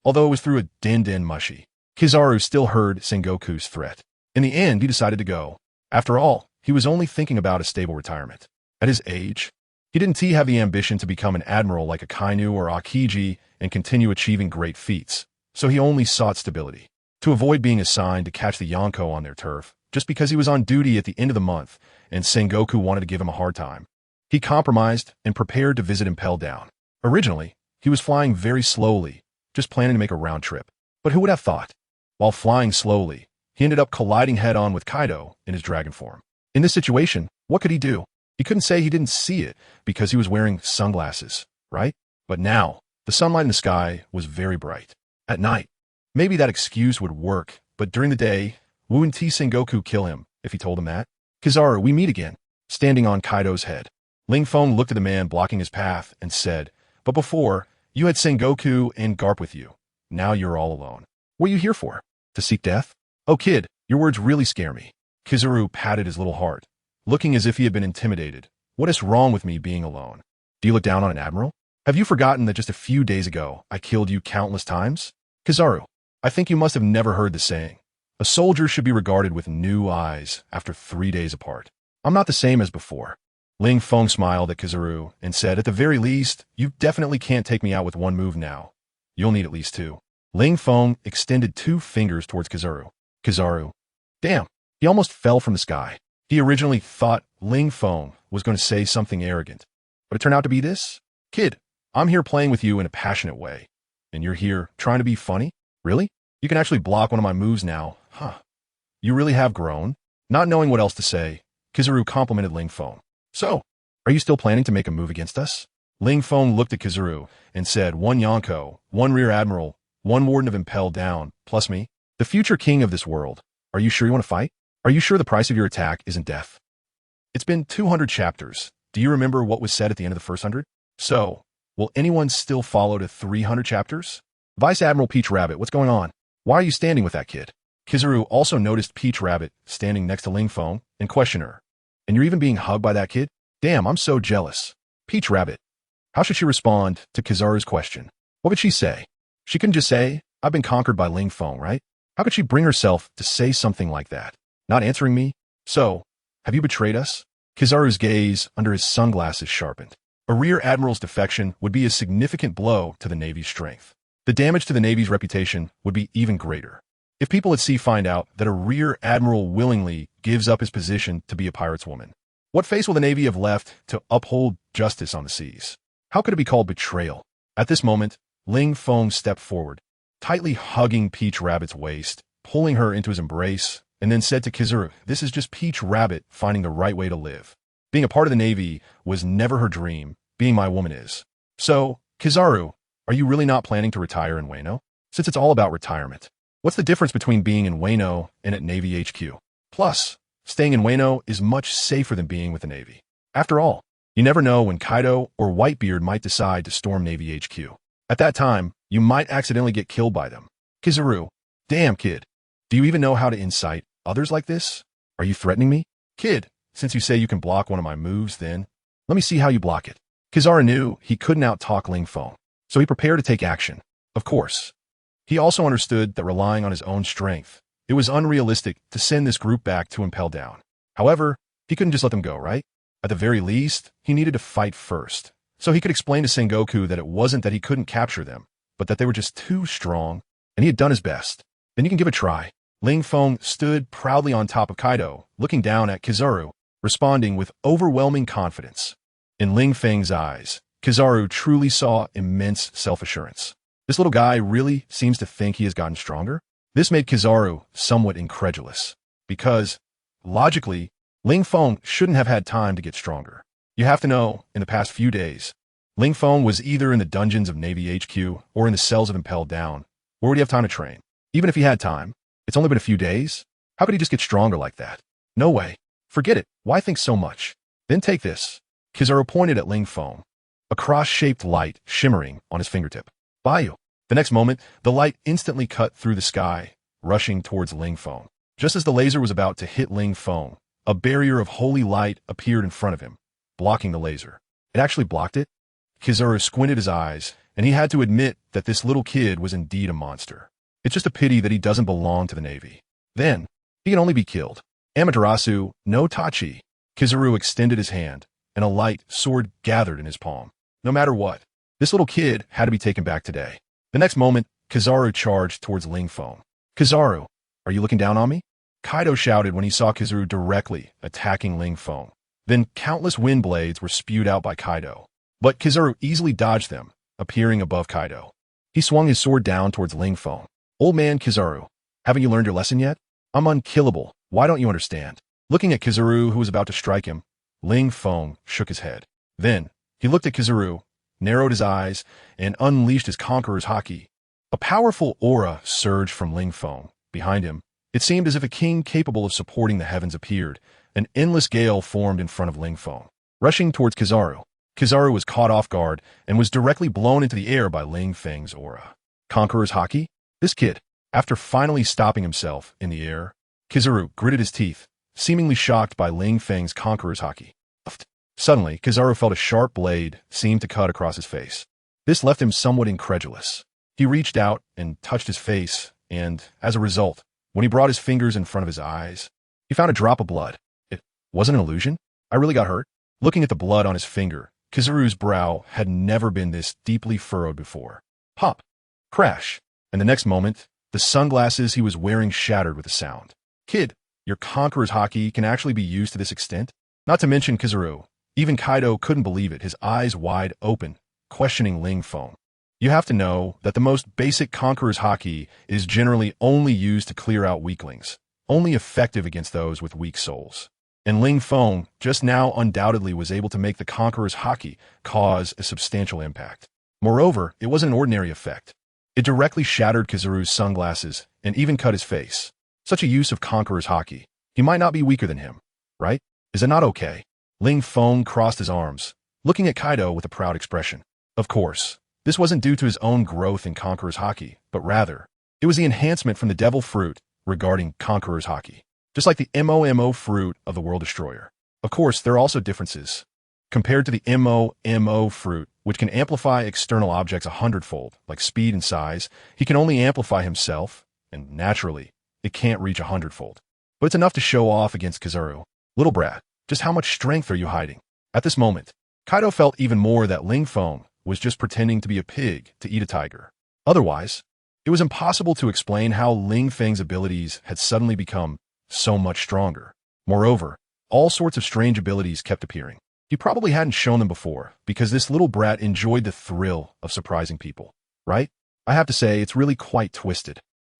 Speaker 1: although it was through a din mushy, Kizaru still heard Sengoku's threat. In the end, he decided to go. After all, he was only thinking about a stable retirement. At his age, he didn't have the ambition to become an admiral like a Kainu or Akiji and continue achieving great feats, so he only sought stability. To avoid being assigned to catch the Yonko on their turf, just because he was on duty at the end of the month and Sengoku wanted to give him a hard time, he compromised and prepared to visit Impel Down. Originally, he was flying very slowly, just planning to make a round trip. But who would have thought? While flying slowly, he ended up colliding head-on with Kaido in his dragon form. In this situation, what could he do? He couldn't say he didn't see it because he was wearing sunglasses, right? But now, the sunlight in the sky was very bright. At night, maybe that excuse would work, but during the day, wouldn't Sengoku kill him if he told him that? Kizaru, we meet again, standing on Kaido's head. Ling Feng looked at the man blocking his path and said, but before, you had Sengoku and Garp with you. Now you're all alone. What are you here for? To seek death? Oh kid, your words really scare me. Kizaru patted his little heart, looking as if he had been intimidated. What is wrong with me being alone? Do you look down on an admiral? Have you forgotten that just a few days ago I killed you countless times? Kizaru, I think you must have never heard the saying. A soldier should be regarded with new eyes after 3 days apart. I'm not the same as before. Ling Feng smiled at Kizaru and said, at the very least, you definitely can't take me out with one move now. You'll need at least 2. Ling Feng extended 2 fingers towards Kizaru. Kizaru. Damn, he almost fell from the sky. He originally thought Ling Feng was going to say something arrogant, but it turned out to be this. Kid, I'm here playing with you in a passionate way, and you're here trying to be funny? Really? You can actually block one of my moves now, huh? You really have grown? Not knowing what else to say, Kizaru complimented Ling Feng. So, are you still planning to make a move against us? Ling Feng looked at Kizaru and said, 1 Yonko, 1 Rear Admiral, 1 Warden of Impel Down, plus me, the future king of this world. Are you sure you want to fight? Are you sure the price of your attack isn't death? It's been 200 chapters. Do you remember what was said at the end of the first 100? So, will anyone still follow to 300 chapters? Vice Admiral Peach Rabbit, what's going on? Why are you standing with that kid? Kizaru also noticed Peach Rabbit standing next to Ling Feng and questioned her. And you're even being hugged by that kid? Damn, I'm so jealous. Peach Rabbit. How should she respond to Kizaru's question? What would she say? She couldn't just say, I've been conquered by Ling Feng, right? How could she bring herself to say something like that? Not answering me? So, have you betrayed us? Kizaru's gaze under his sunglasses sharpened. A rear admiral's defection would be a significant blow to the Navy's strength. the damage to the Navy's reputation would be even greater. If people at sea find out that a rear admiral willingly gives up his position to be a pirate's woman, what face will the Navy have left to uphold justice on the seas? How could it be called betrayal? At this moment, Ling Feng stepped forward, tightly hugging Peach Rabbit's waist, pulling her into his embrace, and then said to Kizaru, "This is just Peach Rabbit finding the right way to live. Being a part of the Navy was never her dream. Being my woman is. So, Kizaru, are you really not planning to retire in Wano? Since it's all about retirement. What's the difference between being in Wano and at Navy HQ? Plus, staying in Wano is much safer than being with the Navy. After all, you never know when Kaido or Whitebeard might decide to storm Navy HQ. At that time, you might accidentally get killed by them. Kizaru, damn kid. Do you even know how to incite others like this? Are you threatening me? Kid, since you say you can block one of my moves, then let me see how you block it." Kizaru knew he couldn't out-talk Ling Feng, so he prepared to take action. Of course. He also understood that relying on his own strength, it was unrealistic to send this group back to impel down. However, he couldn't just let them go, right? At the very least, he needed to fight first, so he could explain to Sengoku that it wasn't that he couldn't capture them, but that they were just too strong, and he had done his best. Then you can give it a try. Ling Feng stood proudly on top of Kaido, looking down at Kizaru, responding with overwhelming confidence. In Ling Feng's eyes, Kizaru truly saw immense self-assurance. This little guy really seems to think he has gotten stronger? This made Kizaru somewhat incredulous, because, logically, Ling Feng shouldn't have had time to get stronger. You have to know, in the past few days, Ling Feng was either in the dungeons of Navy HQ or in the cells of Impelled Down. Where would he have time to train? Even if he had time, it's only been a few days. How could he just get stronger like that? No way. Forget it. Why think so much? Then take this. Kizaru pointed at Ling Feng, a cross-shaped light shimmering on his fingertip. By you. The next moment, the light instantly cut through the sky, rushing towards Ling Feng. Just as the laser was about to hit Ling Feng, a barrier of holy light appeared in front of him, blocking the laser. It actually blocked it? Kizaru squinted his eyes, and he had to admit that this little kid was indeed a monster. It's just a pity that he doesn't belong to the Navy. Then, he can only be killed. Amaterasu no Tachi. Kizaru extended his hand, and a light sword gathered in his palm. No matter what, this little kid had to be taken back today. The next moment, Kizaru charged towards Ling Feng. "Kizaru, are you looking down on me?" Kaido shouted when he saw Kizaru directly attacking Ling Feng. Then countless wind blades were spewed out by Kaido. But Kizaru easily dodged them, appearing above Kaido. He swung his sword down towards Ling Feng. "Old man Kizaru, haven't you learned your lesson yet? I'm unkillable. Why don't you understand?" Looking at Kizaru, who was about to strike him, Ling Feng shook his head. Then, he looked at Kizaru, narrowed his eyes, and unleashed his Conqueror's Haki. A powerful aura surged from Ling Feng. Behind him, it seemed as if a king capable of supporting the heavens appeared. An endless gale formed in front of Ling Feng. Rushing towards Kizaru, Kizaru was caught off guard and was directly blown into the air by Ling Feng's aura. Conqueror's Haki? This kid, after finally stopping himself in the air, Kizaru gritted his teeth, seemingly shocked by Ling Feng's Conqueror's Haki. Suddenly, Kizaru felt a sharp blade seem to cut across his face. This left him somewhat incredulous. He reached out and touched his face, and, as a result, when he brought his fingers in front of his eyes, he found a drop of blood. It wasn't an illusion. I really got hurt. Looking at the blood on his finger, Kizaru's brow had never been this deeply furrowed before. Pop! Crash! And the next moment, the sunglasses he was wearing shattered with a sound. Kid, your Conqueror's Haki can actually be used to this extent? Not to mention Kizaru. Even Kaido couldn't believe it, his eyes wide open, questioning Ling Feng. You have to know that the most basic Conqueror's Haki is generally only used to clear out weaklings, only effective against those with weak souls. And Ling Feng just now undoubtedly was able to make the Conqueror's Haki cause a substantial impact. Moreover, it wasn't an ordinary effect. It directly shattered Kizaru's sunglasses and even cut his face. Such a use of Conqueror's Haki. He might not be weaker than him, right? Is it not okay? Ling Feng crossed his arms, looking at Kaido with a proud expression. Of course, this wasn't due to his own growth in Conqueror's Haki, but rather, it was the enhancement from the Devil Fruit regarding Conqueror's Haki. Just like the MOMO fruit of the World Destroyer. Of course, there are also differences. Compared to the MOMO fruit, which can amplify external objects 100-fold, like speed and size, he can only amplify himself, and naturally, it can't reach 100-fold. But it's enough to show off against Kizaru. Little brat, just how much strength are you hiding? At this moment, Kaido felt even more that Ling Feng was just pretending to be a pig to eat a tiger. Otherwise, it was impossible to explain how Ling Feng's abilities had suddenly become so much stronger. Moreover, all sorts of strange abilities kept appearing. He probably hadn't shown them before, because this little brat enjoyed the thrill of surprising people, right? I have to say, it's really quite twisted.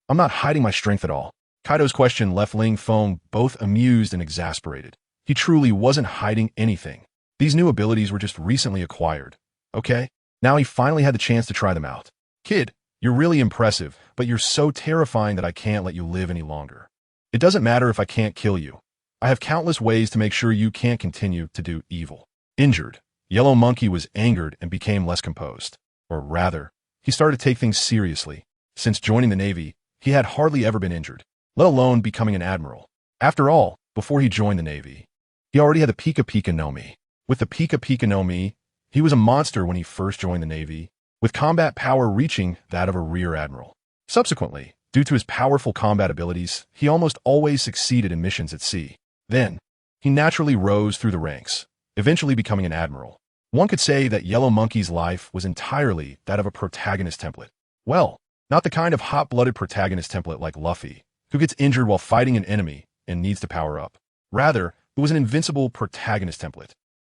Speaker 1: I'm not hiding my strength at all. Kaido's question left Ling Feng both amused and exasperated. He truly wasn't hiding anything. These new abilities were just recently acquired. Okay? Now he finally had the chance to try them out. Kid, you're really impressive, but you're so terrifying that I can't let you live any longer. It doesn't matter if I can't kill you. I have countless ways to make sure you can't continue to do evil. Injured, Yellow Monkey was angered and became less composed. Or rather, he started to take things seriously. Since joining the Navy, he had hardly ever been injured, let alone becoming an admiral. After all, before he joined the Navy, he already had the Pika Pika no Mi. With the Pika Pika no Mi, he was a monster when he first joined the Navy, with combat power reaching that of a rear admiral. Subsequently, due to his powerful combat abilities, he almost always succeeded in missions at sea. Then, he naturally rose through the ranks, eventually becoming an admiral. One could say that Yellow Monkey's life was entirely that of a protagonist template. Well, not the kind of hot-blooded protagonist template like Luffy, who gets injured while fighting an enemy and needs to power up. Rather, it was an invincible protagonist template.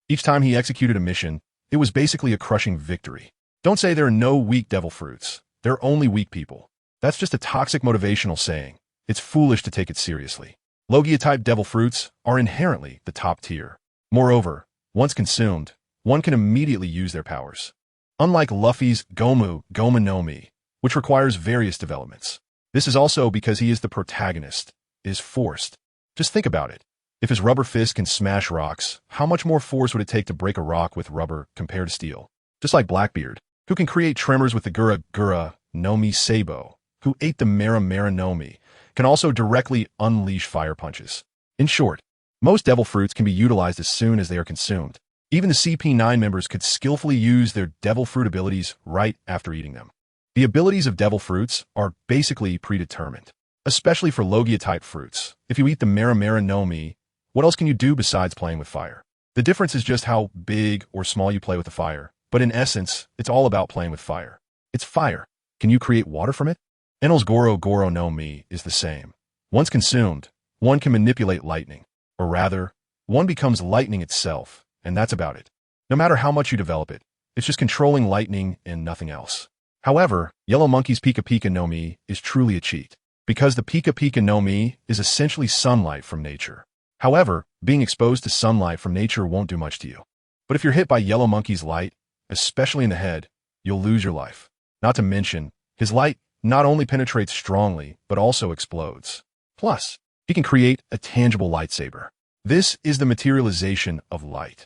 Speaker 1: Each time he executed a mission, it was basically a crushing victory. Don't say there are no weak devil fruits. There are only weak people. That's just a toxic motivational saying. It's foolish to take it seriously. Logia-type devil fruits are inherently the top tier. Moreover, once consumed, one can immediately use their powers. Unlike Luffy's Goma no Mi, which requires various developments. This is also because he is the protagonist, is forced. Just think about it. If his rubber fist can smash rocks, how much more force would it take to break a rock with rubber compared to steel? Just like Blackbeard, who can create tremors with the Gura no Mi Sabo, who ate the Mera no Mi, can also directly unleash fire punches. In short, most devil fruits can be utilized as soon as they are consumed. Even the CP9 members could skillfully use their devil fruit abilities right after eating them. The abilities of devil fruits are basically predetermined, especially for Logia-type fruits. If you eat the Mera no Mi, what else can you do besides playing with fire? The difference is just how big or small you play with the fire, but in essence, it's all about playing with fire. It's fire. Can you create water from it? Enel's Goro no Mi is the same. Once consumed, one can manipulate lightning. Or rather, one becomes lightning itself, and that's about it. No matter how much you develop it, it's just controlling lightning and nothing else. However, Yellow Monkey's Pika Pika no Mi is truly a cheat, because the Pika Pika no Mi is essentially sunlight from nature. However, being exposed to sunlight from nature won't do much to you. But if you're hit by Yellow Monkey's light, especially in the head, you'll lose your life. Not to mention, his light not only penetrates strongly, but also explodes. Plus, he can create a tangible lightsaber. This is the materialization of light.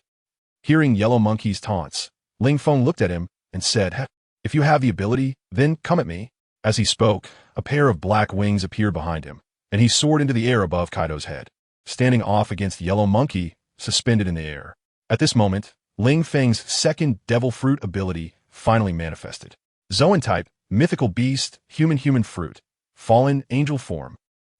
Speaker 1: Hearing Yellow Monkey's taunts, Ling Feng looked at him and said, "If you have the ability, then come at me." As he spoke, a pair of black wings appeared behind him, and he soared into the air above Kaido's head, standing off against Yellow Monkey, suspended in the air. At this moment, Ling Feng's second devil fruit ability finally manifested. Zoan-type, mythical beast, human fruit, fallen angel form.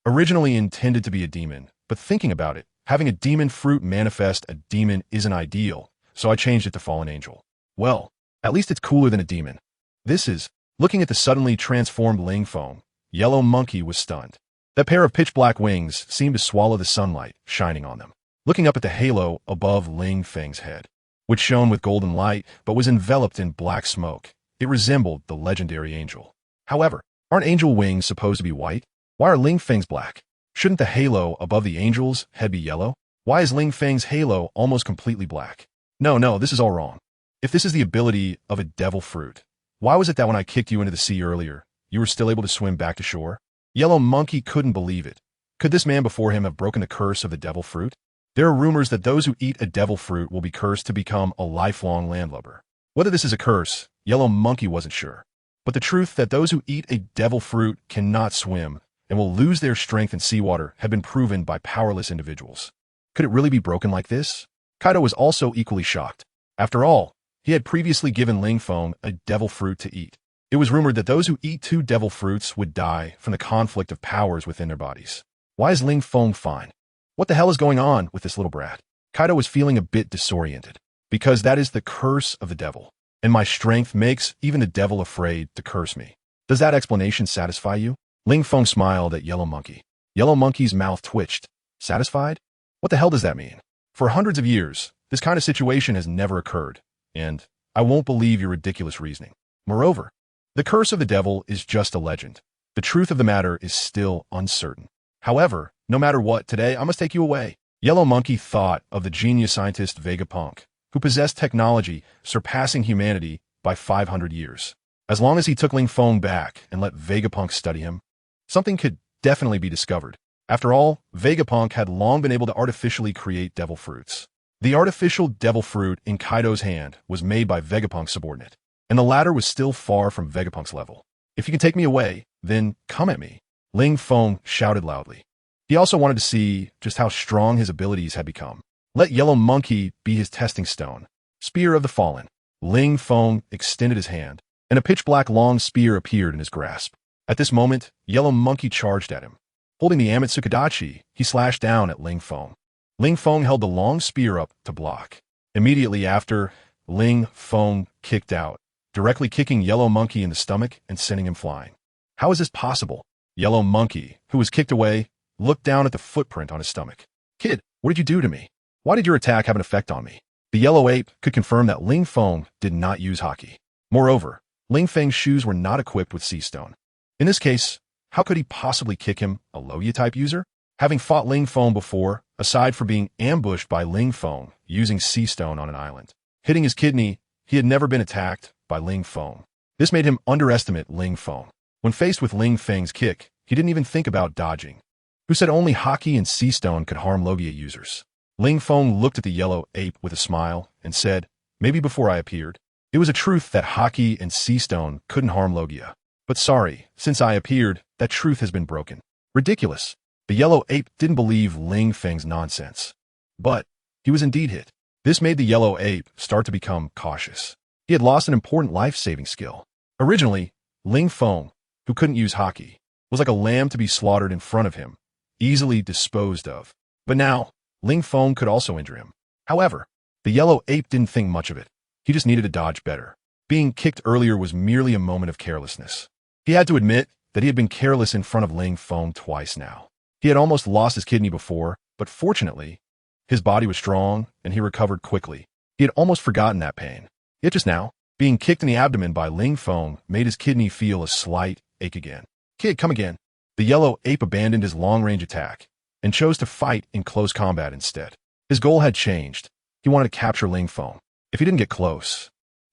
Speaker 1: Originally intended to be a demon, but thinking about it, having a demon fruit manifest a demon isn't ideal, so I changed it to fallen angel. Well, at least it's cooler than a demon. This is, looking at the suddenly transformed Ling Feng, Yellow Monkey was stunned. That pair of pitch-black wings seemed to swallow the sunlight shining on them. Looking up at the halo above Ling Feng's head, which shone with golden light but was enveloped in black smoke, it resembled the legendary angel. However, aren't angel wings supposed to be white? Why are Ling Feng's black? Shouldn't the halo above the angel's head be yellow? Why is Ling Feng's halo almost completely black? No, this is all wrong. If this is the ability of a devil fruit, why was it that when I kicked you into the sea earlier, you were still able to swim back to shore? Yellow Monkey couldn't believe it. Could this man before him have broken the curse of the devil fruit? There are rumors that those who eat a devil fruit will be cursed to become a lifelong landlubber. Whether this is a curse, Yellow Monkey wasn't sure. But the truth that those who eat a devil fruit cannot swim and will lose their strength in seawater had been proven by powerless individuals. Could it really be broken like this? Kaido was also equally shocked. After all, he had previously given Ling Feng a devil fruit to eat. It was rumored that those who eat 2 devil fruits would die from the conflict of powers within their bodies. Why is Ling Feng fine? What the hell is going on with this little brat? Kaido was feeling a bit disoriented, because that is the curse of the devil, and my strength makes even the devil afraid to curse me. Does that explanation satisfy you? Ling Feng smiled at Yellow Monkey. Yellow Monkey's mouth twitched. Satisfied? What the hell does that mean? For hundreds of years, this kind of situation has never occurred, and I won't believe your ridiculous reasoning. Moreover, the curse of the devil is just a legend. The truth of the matter is still uncertain. However, no matter what, today I must take you away. Yellow Monkey thought of the genius scientist Vegapunk, who possessed technology surpassing humanity by 500 years. As long as he took Ling Feng back and let Vegapunk study him, something could definitely be discovered. After all, Vegapunk had long been able to artificially create devil fruits. The artificial devil fruit in Kaido's hand was made by Vegapunk's subordinate, and the latter was still far from Vegapunk's level. If you can take me away, then come at me, Ling Feng shouted loudly. He also wanted to see just how strong his abilities had become. Let Yellow Monkey be his testing stone. Spear of the Fallen. Ling Feng extended his hand, and a pitch-black long spear appeared in his grasp. At this moment, Yellow Monkey charged at him. Holding the Amatsuka-dachi, he slashed down at Ling Feng. Ling Feng held the long spear up to block. Immediately after, Ling Feng kicked out, directly kicking Yellow Monkey in the stomach and sending him flying. How is this possible? Yellow Monkey, who was kicked away, looked down at the footprint on his stomach. Kid, what did you do to me? Why did your attack have an effect on me? The yellow ape could confirm that Ling Feng did not use haki. Moreover, Ling Feng's shoes were not equipped with sea stone. In this case, how could he possibly kick him, a Logia-type user? Having fought Ling Feng before, aside from being ambushed by Ling Feng using sea stone on an island, hitting his kidney, he had never been attacked by Ling Feng. This made him underestimate Ling Feng. When faced with Ling Feng's kick, he didn't even think about dodging. Who said only haki and sea stone could harm Logia users? Ling Feng looked at the yellow ape with a smile and said, maybe before I appeared, it was a truth that haki and sea stone couldn't harm Logia. But sorry, since I appeared, that truth has been broken. Ridiculous. The yellow ape didn't believe Ling Feng's nonsense. But he was indeed hit. This made the yellow ape start to become cautious. He had lost an important life-saving skill. Originally, Ling Feng, who couldn't use haki, was like a lamb to be slaughtered in front of him, easily disposed of. But now, Ling Feng could also injure him. However, the yellow ape didn't think much of it. He just needed to dodge better. Being kicked earlier was merely a moment of carelessness. He had to admit that he had been careless in front of Ling Feng twice now. He had almost lost his kidney before, but fortunately, his body was strong and he recovered quickly. He had almost forgotten that pain. Yet just now, being kicked in the abdomen by Ling Feng made his kidney feel a slight ache again. Kid, come again. The yellow ape abandoned his long-range attack and chose to fight in close combat instead. His goal had changed. He wanted to capture Ling Feng. If he didn't get close,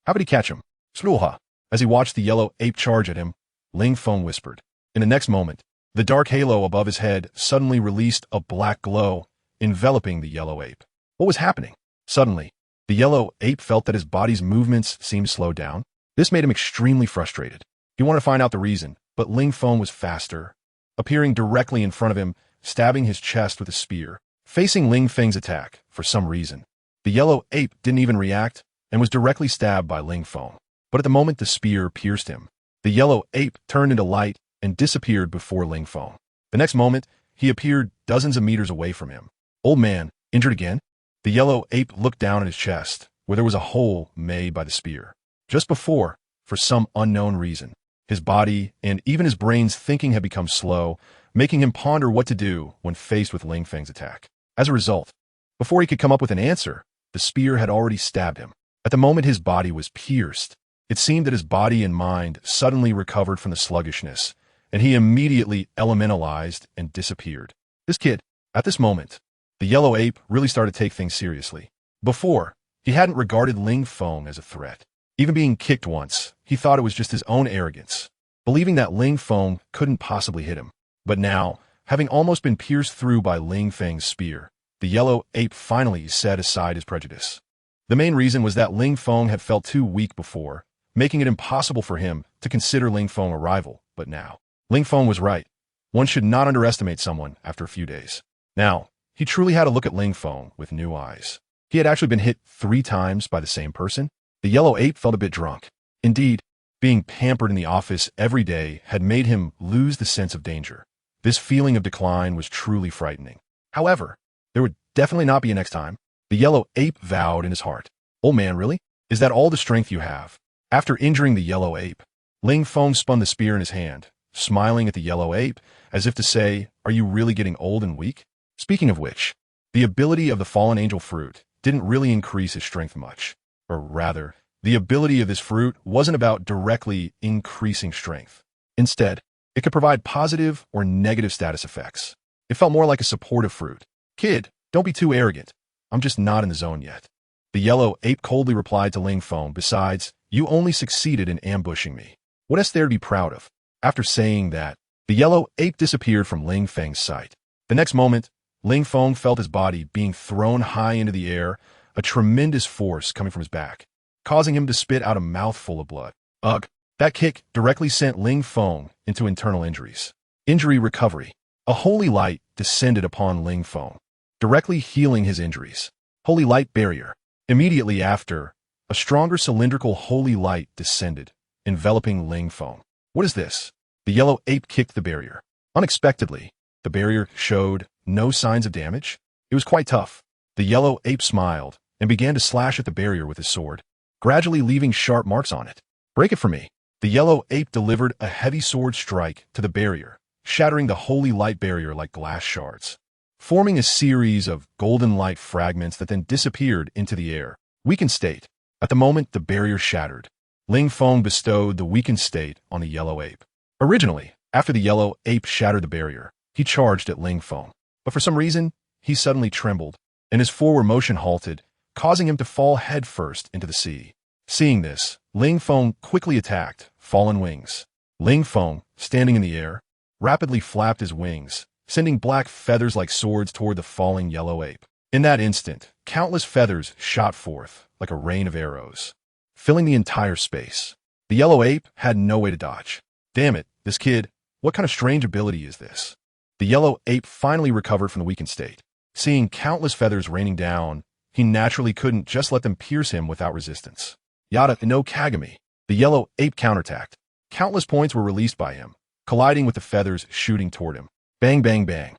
Speaker 1: how would he catch him? Sluha. As he watched the yellow ape charge at him, Ling Feng whispered. In the next moment, the dark halo above his head suddenly released a black glow, enveloping the yellow ape. What was happening? Suddenly, the yellow ape felt that his body's movements seemed slowed down. This made him extremely frustrated. He wanted to find out the reason, but Ling Feng was faster, appearing directly in front of him, stabbing his chest with a spear. Facing Ling Feng's attack, for some reason, the yellow ape didn't even react and was directly stabbed by Ling Feng. But at the moment the spear pierced him, the yellow ape turned into light and disappeared before Ling Feng. The next moment, he appeared dozens of meters away from him. Old man, injured again? The yellow ape looked down at his chest, where there was a hole made by the spear. Just before, for some unknown reason, his body and even his brain's thinking had become slow, making him ponder what to do when faced with Ling Feng's attack. As a result, before he could come up with an answer, the spear had already stabbed him. At the moment his body was pierced, it seemed that his body and mind suddenly recovered from the sluggishness, and he immediately elementalized and disappeared. This kid, at this moment, the yellow ape really started to take things seriously. Before, he hadn't regarded Ling Feng as a threat. Even being kicked once, he thought it was just his own arrogance, believing that Ling Feng couldn't possibly hit him. But now, having almost been pierced through by Ling Feng's spear, the yellow ape finally set aside his prejudice. The main reason was that Ling Feng had felt too weak before, making it impossible for him to consider Ling Feng a rival. But now, Ling Feng was right. One should not underestimate someone after a few days. Now, he truly had to look at Ling Feng with new eyes. He had actually been hit 3 times by the same person. The yellow ape felt a bit drunk. Indeed, being pampered in the office every day had made him lose the sense of danger. This feeling of decline was truly frightening. However, there would definitely not be a next time. The yellow ape vowed in his heart. Old man, really? Is that all the strength you have? After injuring the yellow ape, Ling Feng spun the spear in his hand, smiling at the yellow ape, as if to say, "Are you really getting old and weak?" Speaking of which, the ability of the fallen angel fruit didn't really increase his strength much. Or rather, the ability of this fruit wasn't about directly increasing strength. Instead, it could provide positive or negative status effects. It felt more like a supportive fruit. "Kid, don't be too arrogant. I'm just not in the zone yet." The yellow ape coldly replied to Ling Feng, "Besides, you only succeeded in ambushing me. What is there to be proud of?" After saying that, the yellow ape disappeared from Ling Feng's sight. The next moment, Ling Feng felt his body being thrown high into the air, a tremendous force coming from his back, causing him to spit out a mouthful of blood. Ugh! That kick directly sent Ling Feng into internal injuries. Injury recovery. A holy light descended upon Ling Feng, directly healing his injuries. Holy light barrier. Immediately after, a stronger cylindrical holy light descended, enveloping Ling Feng. What is this? The yellow ape kicked the barrier. Unexpectedly, the barrier showed no signs of damage. It was quite tough. The yellow ape smiled and began to slash at the barrier with his sword, gradually leaving sharp marks on it. "Break it for me." The yellow ape delivered a heavy sword strike to the barrier, shattering the holy light barrier like glass shards, forming a series of golden light fragments that then disappeared into the air. Weakened state. At the moment the barrier shattered, Ling Feng bestowed the weakened state on the yellow ape. Originally, after the yellow ape shattered the barrier, he charged at Ling Feng. But for some reason, he suddenly trembled, and his forward motion halted, causing him to fall headfirst into the sea. Seeing this, Ling Feng quickly attacked Fallen Wings. Ling Feng, standing in the air, rapidly flapped his wings, sending black feathers like swords toward the falling yellow ape. In that instant, countless feathers shot forth like a rain of arrows, filling the entire space. The yellow ape had no way to dodge. "Damn it, this kid, what kind of strange ability is this?" The yellow ape finally recovered from the weakened state. Seeing countless feathers raining down, he naturally couldn't just let them pierce him without resistance. Yada no Kagami. The yellow ape counterattacked. Countless points were released by him, colliding with the feathers shooting toward him. Bang, bang, bang.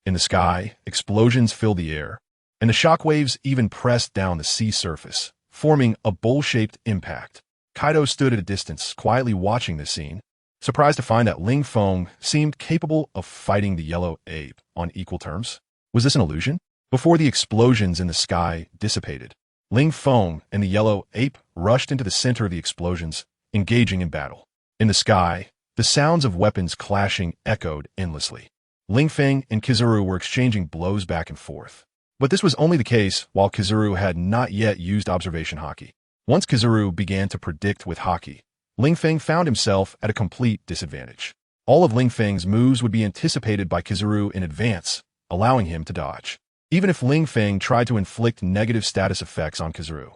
Speaker 1: In the sky, explosions filled the air, and the shockwaves even pressed down the sea surface, forming a bowl-shaped impact. Kaido stood at a distance, quietly watching this scene, surprised to find that Ling Feng seemed capable of fighting the yellow ape on equal terms. Was this an illusion? Before the explosions in the sky dissipated, Ling Feng and the yellow ape rushed into the center of the explosions, engaging in battle. In the sky, the sounds of weapons clashing echoed endlessly. Ling Feng and Kizuru were exchanging blows back and forth. But this was only the case while Kizuru had not yet used observation haki. Once Kizuru began to predict with haki, Ling Feng found himself at a complete disadvantage. All of Ling Feng's moves would be anticipated by Kizuru in advance, allowing him to dodge. Even if Ling Feng tried to inflict negative status effects on Kizuru,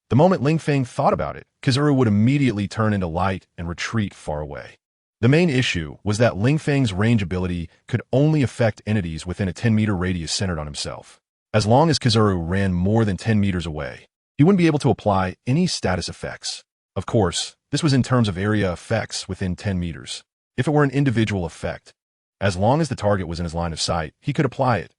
Speaker 1: the moment Ling Feng thought about it, Kizuru would immediately turn into light and retreat far away. The main issue was that Ling Feng's range ability could only affect entities within a 10-meter radius centered on himself. As long as Kizuru ran more than 10 meters away, he wouldn't be able to apply any status effects. Of course, this was in terms of area effects within 10 meters. If it were an individual effect, as long as the target was in his line of sight, he could apply it,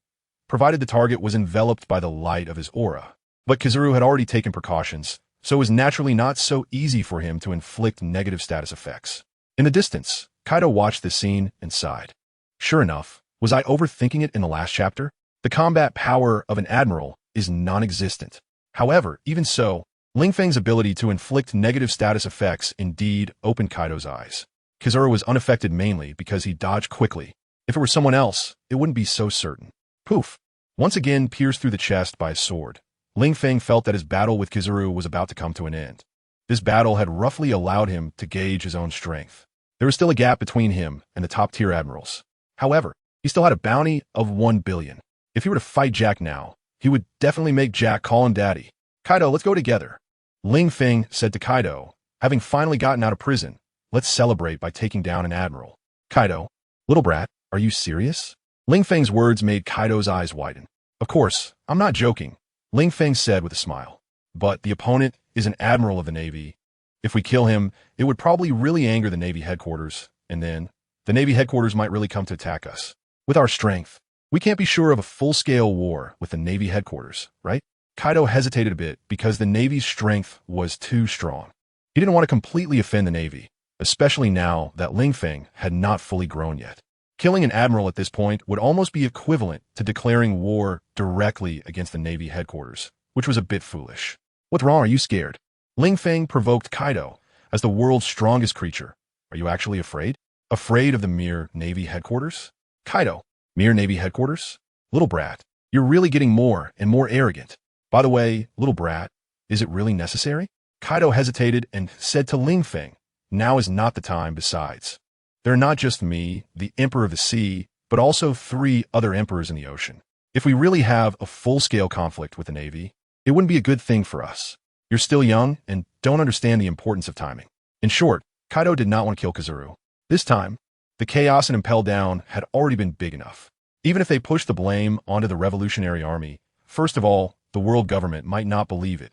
Speaker 1: provided the target was enveloped by the light of his aura. But Kizuru had already taken precautions, so it was naturally not so easy for him to inflict negative status effects. In the distance, Kaido watched this scene and sighed. Sure enough, was I overthinking it in the last chapter? The combat power of an admiral is non-existent. However, even so, Ling Feng's ability to inflict negative status effects indeed opened Kaido's eyes. Kizuru was unaffected mainly because he dodged quickly. If it were someone else, it wouldn't be so certain. Poof! Once again pierced through the chest by a sword, Ling Feng felt that his battle with Kizuru was about to come to an end. This battle had roughly allowed him to gauge his own strength. There was still a gap between him and the top-tier admirals. However, he still had a bounty of 1 billion. If he were to fight Jack now, he would definitely make Jack call him daddy. "Kaido, let's go together." Ling Feng said to Kaido, having finally gotten out of prison. "Let's celebrate by taking down an admiral." "Kaido, little brat, are you serious?" Ling Feng's words made Kaido's eyes widen. "Of course, I'm not joking," Ling Feng said with a smile. "But the opponent is an admiral of the Navy. If we kill him, it would probably really anger the Navy headquarters, and then the Navy headquarters might really come to attack us. With our strength, we can't be sure of a full-scale war with the Navy headquarters, right?" Kaido hesitated a bit because the Navy's strength was too strong. He didn't want to completely offend the Navy, especially now that Ling Feng had not fully grown yet. Killing an admiral at this point would almost be equivalent to declaring war directly against the Navy headquarters, which was a bit foolish. What's wrong? Are you scared? Ling Feng provoked Kaido. As the world's strongest creature, are you actually afraid? Afraid of the mere Navy headquarters? Kaido, mere Navy headquarters? Little brat, you're really getting more and more arrogant. By the way, little brat, is it really necessary? Kaido hesitated and said to Ling Feng, now is not the time. Besides, they're not just me, the Emperor of the Sea, but also 3 other emperors in the ocean. If we really have a full-scale conflict with the Navy, it wouldn't be a good thing for us. You're still young and don't understand the importance of timing. In short, Kaido did not want to kill Kizaru. This time, the chaos and impel down had already been big enough. Even if they pushed the blame onto the Revolutionary Army, first of all, the world government might not believe it.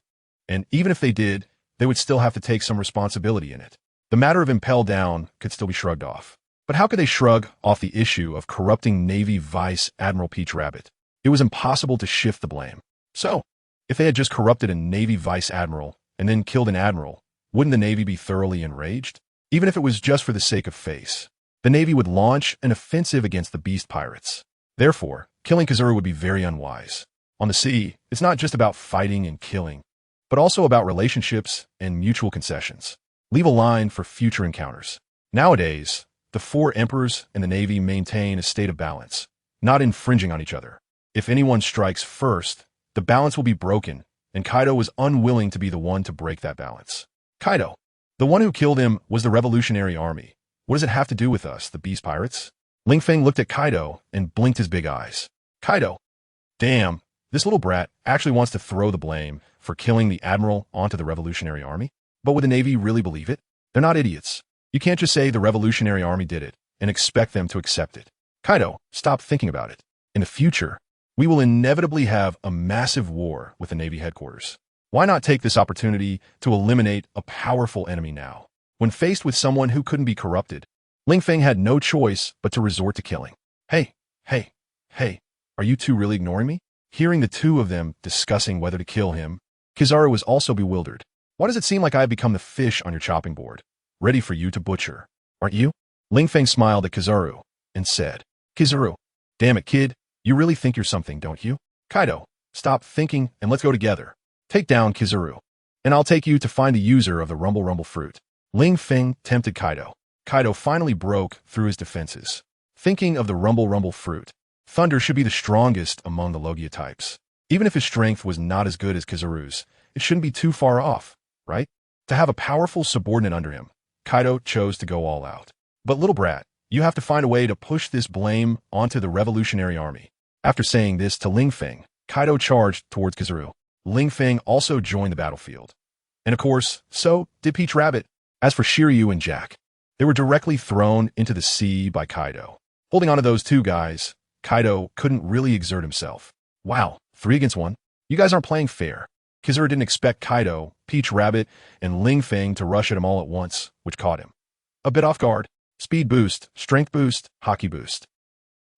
Speaker 1: And even if they did, they would still have to take some responsibility in it. The matter of impel down could still be shrugged off. But how could they shrug off the issue of corrupting Navy Vice Admiral Peach Rabbit? It was impossible to shift the blame. So, if they had just corrupted a Navy Vice Admiral and then killed an Admiral, wouldn't the Navy be thoroughly enraged? Even if it was just for the sake of face, the Navy would launch an offensive against the Beast Pirates. Therefore, killing Kizaru would be very unwise. On the sea, it's not just about fighting and killing, but also about relationships and mutual concessions. Leave a line for future encounters. Nowadays, the 4 emperors and the Navy maintain a state of balance, not infringing on each other. If anyone strikes first, the balance will be broken, and Kaido was unwilling to be the one to break that balance. Kaido, the one who killed him was the Revolutionary Army. What does it have to do with us, the Beast Pirates? Ling Feng looked at Kaido and blinked his big eyes. Kaido, damn, this little brat actually wants to throw the blame for killing the Admiral onto the Revolutionary Army? But would the Navy really believe it? They're not idiots. You can't just say the Revolutionary Army did it and expect them to accept it. Kaido, stop thinking about it. In the future, we will inevitably have a massive war with the Navy headquarters. Why not take this opportunity to eliminate a powerful enemy now? When faced with someone who couldn't be corrupted, Ling Feng had no choice but to resort to killing. Hey, are you two really ignoring me? Hearing the 2 of them discussing whether to kill him, Kizaru was also bewildered. Why does it seem like I have become the fish on your chopping board, ready for you to butcher? Aren't you? Ling Feng smiled at Kizaru and said, Kizaru, damn it, kid, you really think you're something, don't you? Kaido, stop thinking and let's go together. Take down Kizaru, and I'll take you to find the user of the Rumble fruit. Ling Feng tempted Kaido. Kaido finally broke through his defenses. Thinking of the Rumble fruit, Thunder should be the strongest among the Logia types. Even if his strength was not as good as Kizaru's, it shouldn't be too far off, right? To have a powerful subordinate under him, Kaido chose to go all out. But little brat, you have to find a way to push this blame onto the Revolutionary Army. After saying this to Ling Feng, Kaido charged towards Kizaru. Ling Feng also joined the battlefield. And of course, so did Peach Rabbit. As for Shiryu and Jack, they were directly thrown into the sea by Kaido. Holding on to those 2 guys, Kaido couldn't really exert himself. Wow, 3 against 1? You guys aren't playing fair. Kizaru didn't expect Kaido, Peach Rabbit, and Ling Feng to rush at him all at once, which caught him a bit off guard. Speed boost, strength boost, hockey boost.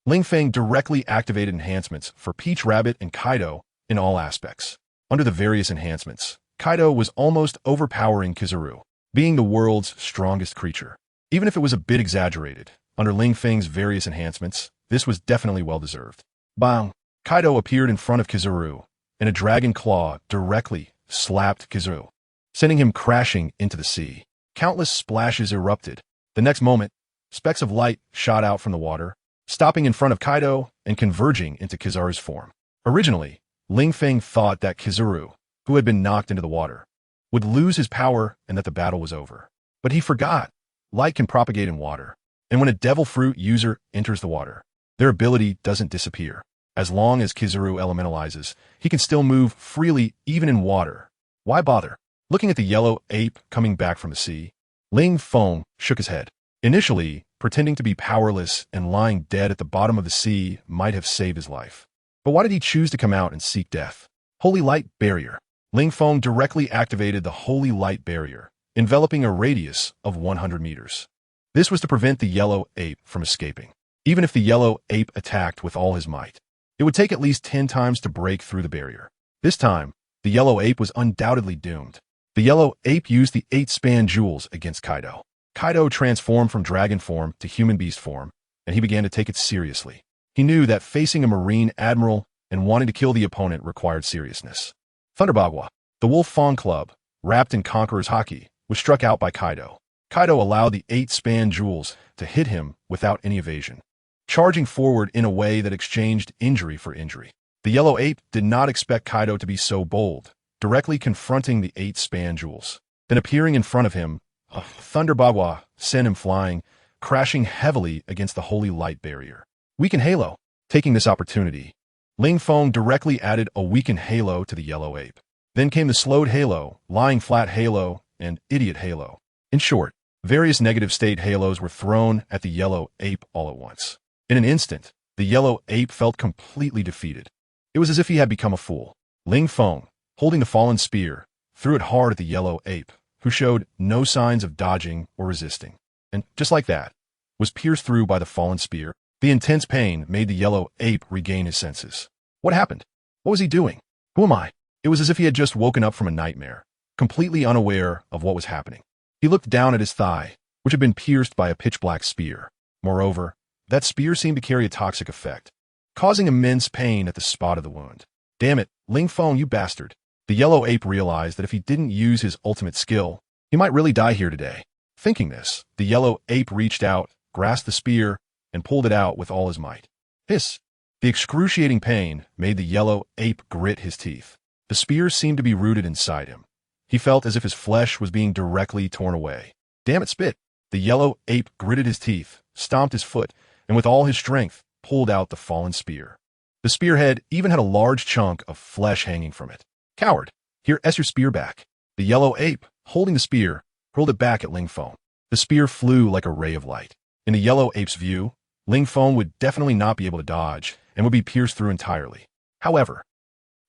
Speaker 1: Ling Feng directly activated enhancements for Peach Rabbit and Kaido in all aspects. Under the various enhancements, Kaido was almost overpowering Kizaru, being the world's strongest creature. Even if it was a bit exaggerated, under Ling Feng's various enhancements, this was definitely well-deserved. Bang! Kaido appeared in front of Kizaru, and a dragon claw directly slapped Kizaru, sending him crashing into the sea. Countless splashes erupted. The next moment, specks of light shot out from the water, stopping in front of Kaido and converging into Kizaru's form. Originally, Ling Feng thought that Kizaru, who had been knocked into the water, would lose his power and that the battle was over. But he forgot. Light can propagate in water, and when a devil fruit user enters the water, their ability doesn't disappear. As long as Kizaru elementalizes, he can still move freely even in water. Why bother? Looking at the yellow ape coming back from the sea, Ling Feng shook his head. Initially, pretending to be powerless and lying dead at the bottom of the sea might have saved his life. But why did he choose to come out and seek death? Holy Light Barrier. Ling Feng directly activated the Holy Light Barrier, enveloping a radius of 100 meters. This was to prevent the yellow ape from escaping. Even if the yellow ape attacked with all his might, it would take at least 10 times to break through the barrier. This time, the yellow ape was undoubtedly doomed. The yellow ape used the 8 span jewels against Kaido. Kaido transformed from dragon form to human beast form, and he began to take it seriously. He knew that facing a marine admiral and wanting to kill the opponent required seriousness. Thunderbagua, the Wolf Feng Club, wrapped in Conqueror's haki, was struck out by Kaido. Kaido allowed the 8-span jewels to hit him without any evasion, charging forward in a way that exchanged injury for injury. The Yellow Ape did not expect Kaido to be so bold, directly confronting the 8-span jewels. Then appearing in front of him, a Thunderbagua sent him flying, crashing heavily against the holy light barrier. Weaken Halo. Taking this opportunity, Ling Feng directly added a weakened Halo to the Yellow Ape. Then came the slowed Halo, lying flat Halo, and idiot Halo. In short, various negative state halos were thrown at the Yellow Ape all at once. In an instant, the Yellow Ape felt completely defeated. It was as if he had become a fool. Ling Feng, holding the fallen spear, threw it hard at the Yellow Ape, who showed no signs of dodging or resisting. And just like that, was pierced through by the fallen spear. The intense pain made the Yellow Ape regain his senses. What happened? What was he doing? Who am I? It was as if he had just woken up from a nightmare, completely unaware of what was happening. He looked down at his thigh, which had been pierced by a pitch-black spear. Moreover, that spear seemed to carry a toxic effect, causing immense pain at the spot of the wound. Damn it, Ling Feng, you bastard. The Yellow Ape realized that if he didn't use his ultimate skill, he might really die here today. Thinking this, the Yellow Ape reached out, grasped the spear, and pulled it out with all his might. Hiss! The excruciating pain made the Yellow Ape grit his teeth. The spear seemed to be rooted inside him. He felt as if his flesh was being directly torn away. Damn it, spit! The Yellow Ape gritted his teeth, stomped his foot, and with all his strength, pulled out the fallen spear. The spearhead even had a large chunk of flesh hanging from it. Coward! Here, your spear back. The Yellow Ape, holding the spear, hurled it back at Ling Feng. The spear flew like a ray of light. In the Yellow Ape's view, Ling Feng would definitely not be able to dodge and would be pierced through entirely. However,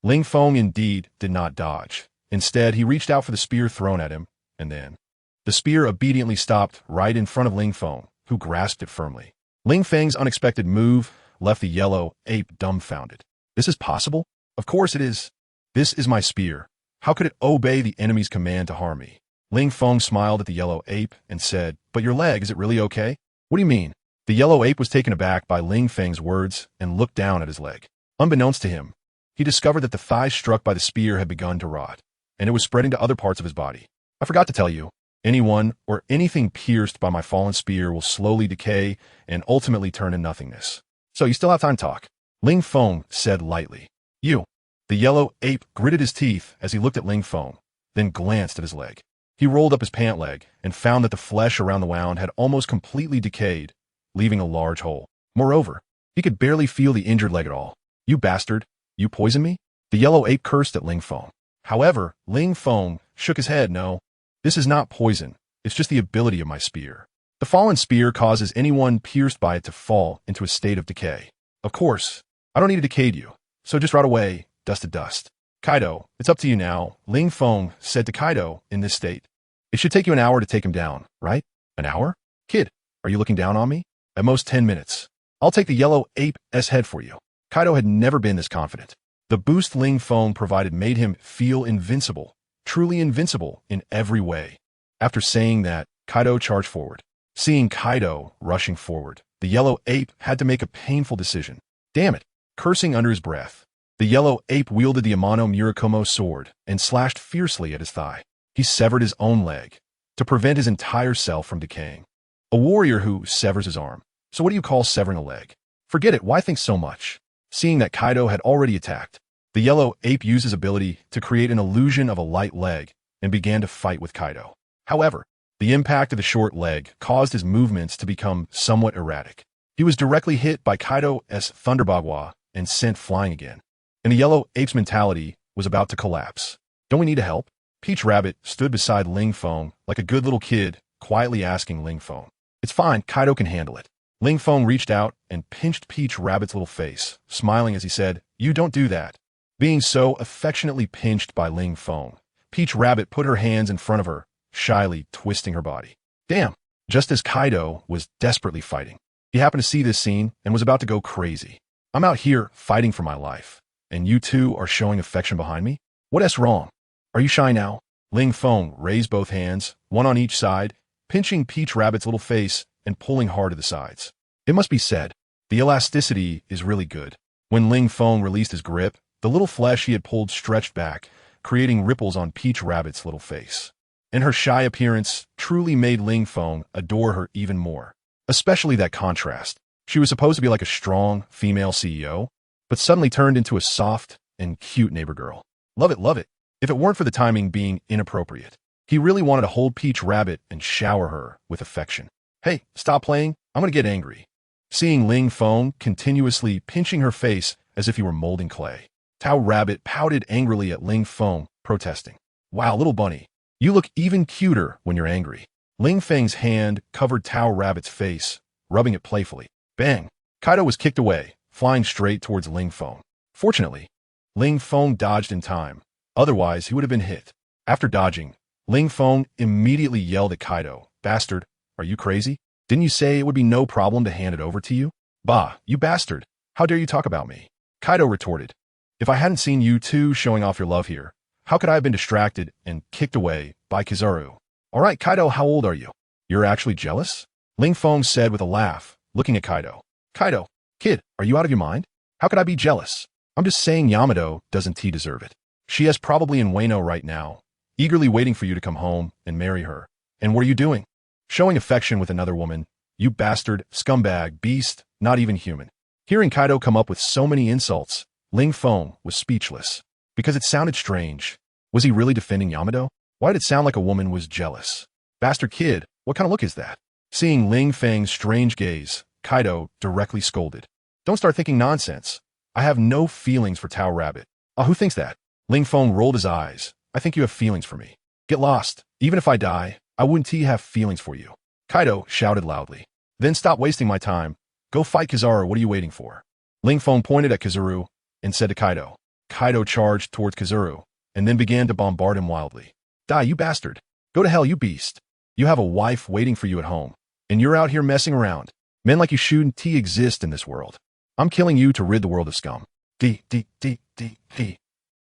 Speaker 1: Ling Feng indeed did not dodge. Instead, he reached out for the spear thrown at him, and then the spear obediently stopped right in front of Ling Feng, who grasped it firmly. Ling Feng's unexpected move left the Yellow Ape dumbfounded. This is possible? Of course it is. This is my spear. How could it obey the enemy's command to harm me? Ling Feng smiled at the Yellow Ape and said, But your leg, is it really okay? What do you mean? The Yellow Ape was taken aback by Ling Feng's words and looked down at his leg. Unbeknownst to him, he discovered that the thigh struck by the spear had begun to rot, and it was spreading to other parts of his body. I forgot to tell you, anyone or anything pierced by my fallen spear will slowly decay and ultimately turn to nothingness. So you still have time to talk. Ling Feng said lightly. You. The Yellow Ape gritted his teeth as he looked at Ling Feng, then glanced at his leg. He rolled up his pant leg and found that the flesh around the wound had almost completely decayed, leaving a large hole. Moreover, he could barely feel the injured leg at all. You bastard, you poisoned me? The Yellow Ape cursed at Ling Feng. However, Ling Feng shook his head. No, this is not poison. It's just the ability of my spear. The fallen spear causes anyone pierced by it to fall into a state of decay. Of course, I don't need to decay you, so just rot away, dust to dust. Kaido, it's up to you now, Ling Feng said to Kaido in this state. It should take you an hour to take him down, right? An hour? Kid, are you looking down on me? At most 10 minutes. I'll take the Yellow Ape's head for you. Kaido had never been this confident. The boost Ling Feng provided made him feel invincible, truly invincible in every way. After saying that, Kaido charged forward. Seeing Kaido rushing forward, the Yellow Ape had to make a painful decision. Damn it! Cursing under his breath, the Yellow Ape wielded the Amano Murakumo sword and slashed fiercely at his thigh. He severed his own leg to prevent his entire self from decaying. A warrior who severs his arm. So what do you call severing a leg? Forget it, why think so much? Seeing that Kaido had already attacked, the Yellow Ape used his ability to create an illusion of a light leg and began to fight with Kaido. However, the impact of the short leg caused his movements to become somewhat erratic. He was directly hit by Kaido's Thunderbagua and sent flying again. And the Yellow Ape's mentality was about to collapse. Don't we need help? Peach Rabbit stood beside Ling Feng like a good little kid, quietly asking Ling Feng. It's fine, Kaido can handle it. Ling Feng reached out and pinched Peach Rabbit's little face, smiling as he said, You don't do that. Being so affectionately pinched by Ling Feng, Peach Rabbit put her hands in front of her, shyly twisting her body. Damn! Just as Kaido was desperately fighting, he happened to see this scene and was about to go crazy. I'm out here fighting for my life, and you two are showing affection behind me? What's wrong? Are you shy now? Ling Feng raised both hands, one on each side, pinching Peach Rabbit's little face and pulling hard to the sides. It must be said, the elasticity is really good. When Ling Feng released his grip, the little flesh he had pulled stretched back, creating ripples on Peach Rabbit's little face. And her shy appearance truly made Ling Feng adore her even more. Especially that contrast. She was supposed to be like a strong female CEO, but suddenly turned into a soft and cute neighbor girl. Love it, love it. If it weren't for the timing being inappropriate. He really wanted to hold Peach Rabbit and shower her with affection. Hey, stop playing. I'm gonna get angry. Seeing Ling Feng continuously pinching her face as if he were molding clay. Tao Rabbit pouted angrily at Ling Feng, protesting. Wow, little bunny. You look even cuter when you're angry. Ling Feng's hand covered Tao Rabbit's face, rubbing it playfully. Bang! Kaido was kicked away, flying straight towards Ling Feng. Fortunately, Ling Feng dodged in time. Otherwise, he would have been hit. After dodging, Ling Feng immediately yelled at Kaido. Bastard, are you crazy? Didn't you say it would be no problem to hand it over to you? Bah, you bastard. How dare you talk about me? Kaido retorted. If I hadn't seen you two showing off your love here, how could I have been distracted and kicked away by Kizaru? All right, Kaido, how old are you? You're actually jealous? Ling Feng said with a laugh, looking at Kaido. Kaido, kid, are you out of your mind? How could I be jealous? I'm just saying Yamato doesn't he deserve it. She is probably in Wano right now, eagerly waiting for you to come home and marry her. And what are you doing? Showing affection with another woman. You bastard, scumbag, beast, not even human. Hearing Kaido come up with so many insults, Ling Feng was speechless. Because it sounded strange. Was he really defending Yamato? Why did it sound like a woman was jealous? Bastard kid, what kind of look is that? Seeing Ling Feng's strange gaze, Kaido directly scolded. Don't start thinking nonsense. I have no feelings for Tao Rabbit. Who thinks that? Ling Feng rolled his eyes. I think you have feelings for me. Get lost. Even if I die, I wouldn't have feelings for you. Kaido shouted loudly. Then stop wasting my time. Go fight Kizaru, what are you waiting for? Ling Feng pointed at Kizaru and said to Kaido. Kaido charged towards Kizaru and then began to bombard him wildly. Die, you bastard. Go to hell, you beast. You have a wife waiting for you at home, and you're out here messing around. Men like you shouldn't exist in this world. I'm killing you to rid the world of scum. D.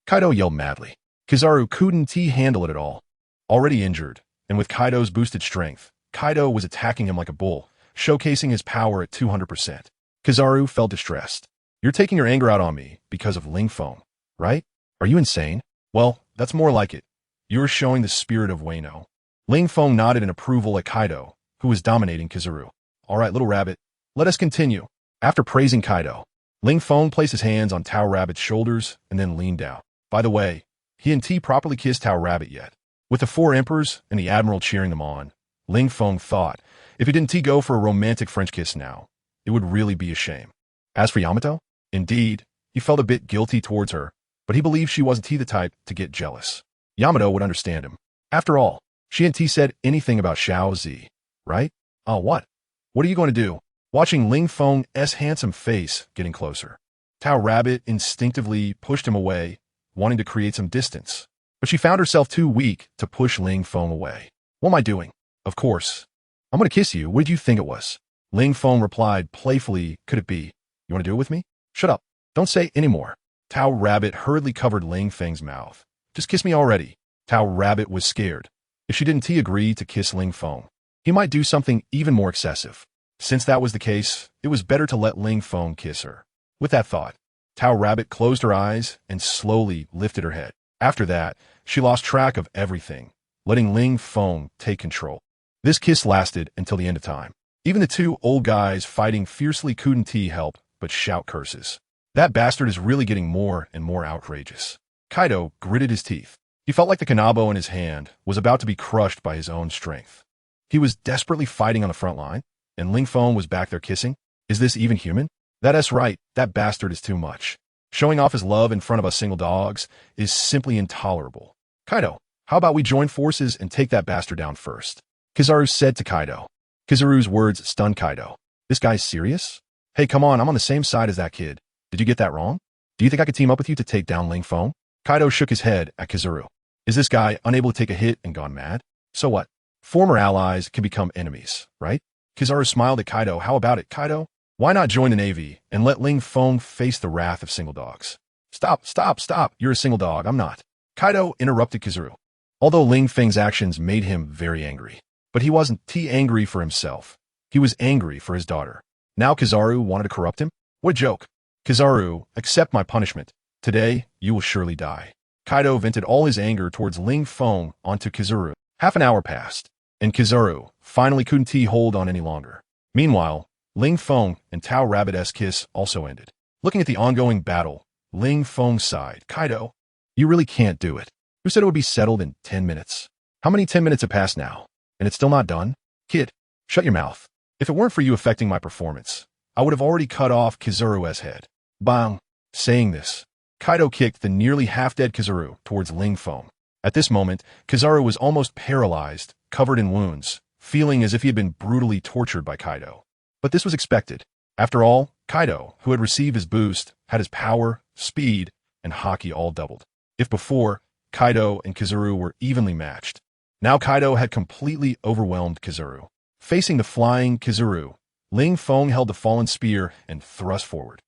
Speaker 1: Kaido yelled madly. Kizaru couldn't handle it at all. Already injured, and with Kaido's boosted strength, Kaido was attacking him like a bull, showcasing his power at 200%. Kizaru felt distressed. You're taking your anger out on me because of Ling Feng, right? Are you insane? Well, that's more like it. You're showing the spirit of Wano. Ling Feng nodded in approval at Kaido, who was dominating Kizaru. All right, little rabbit, let us continue. After praising Kaido, Ling Feng placed his hands on Tao Rabbit's shoulders and then leaned down. By the way, he hadn't properly kissed Tao Rabbit yet. With the four emperors and the admiral cheering them on, Ling Feng thought, if he didn't go for a romantic French kiss now, it would really be a shame. As for Yamato, indeed, he felt a bit guilty towards her, but he believed she wasn't the type to get jealous. Yamato would understand him. After all, she hadn't said anything about Xiao Zi, right? What? What are you going to do? Watching Ling Feng's handsome face getting closer. Tao Rabbit instinctively pushed him away, wanting to create some distance. But she found herself too weak to push Ling Feng away. What am I doing? Of course. I'm going to kiss you. What did you think it was? Ling Feng replied playfully, could it be? You want to do it with me? Shut up. Don't say any more. Tao Rabbit hurriedly covered Ling Feng's mouth. Just kiss me already. Tao Rabbit was scared. If she didn't agree to kiss Ling Feng, he might do something even more excessive. Since that was the case, it was better to let Ling Feng kiss her. With that thought, Tao Rabbit closed her eyes and slowly lifted her head. After that, she lost track of everything, letting Ling Feng take control. This kiss lasted until the end of time. Even the two old guys fighting fiercely couldn't help but shout curses. That bastard is really getting more and more outrageous. Kaido gritted his teeth. He felt like the kanabo in his hand was about to be crushed by his own strength. He was desperately fighting on the front line, and Ling Feng was back there kissing. Is this even human? That's right, that bastard is too much. Showing off his love in front of us single dogs is simply intolerable. Kaido, how about we join forces and take that bastard down first? Kizaru said to Kaido. Kizaru's words stunned Kaido. This guy's serious? Hey, come on, I'm on the same side as that kid. Did you get that wrong? Do you think I could team up with you to take down Ling Feng? Kaido shook his head at Kizaru. Is this guy unable to take a hit and gone mad? So what? Former allies can become enemies, right? Kizaru smiled at Kaido. How about it, Kaido? Why not join the Navy and let Ling Feng face the wrath of single dogs? Stop. You're a single dog. I'm not. Kaido interrupted Kizaru. Although Ling Feng's actions made him very angry, But he wasn't angry for himself. He was angry for his daughter. Now Kizaru wanted to corrupt him? What a joke. Kizaru, accept my punishment. Today, you will surely die. Kaido vented all his anger towards Ling Feng onto Kizaru. Half an hour passed, and Kizaru finally couldn't hold on any longer. Meanwhile, Ling Feng and Tao Rabbit's kiss also ended. Looking at the ongoing battle, Ling Feng sighed. Kaido, you really can't do it. Who said it would be settled in 10 minutes? How many 10 minutes have passed now? And it's still not done? Kid, shut your mouth. If it weren't for you affecting my performance, I would have already cut off Kizaru's head. Bang! Saying this, Kaido kicked the nearly half-dead Kizaru towards Ling Feng. At this moment, Kizaru was almost paralyzed, covered in wounds, feeling as if he had been brutally tortured by Kaido. But this was expected. After all, Kaido, who had received his boost, had his power, speed, and haki all doubled. If before, Kaido and Kizaru were evenly matched, now Kaido had completely overwhelmed Kizaru. Facing the flying Kizaru, Ling Feng held the fallen spear and thrust forward.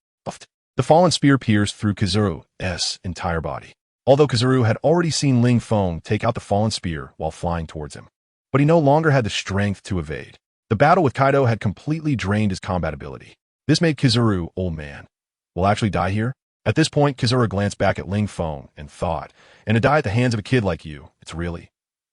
Speaker 1: The fallen spear pierced through Kizaru's entire body. Although Kizaru had already seen Ling Feng take out the fallen spear while flying towards him. But he no longer had the strength to evade. The battle with Kaido had completely drained his combat ability. This made Kizaru, old man, will actually die here? At this point, Kizaru glanced back at Ling Feng and thought, and to die at the hands of a kid like you, it's really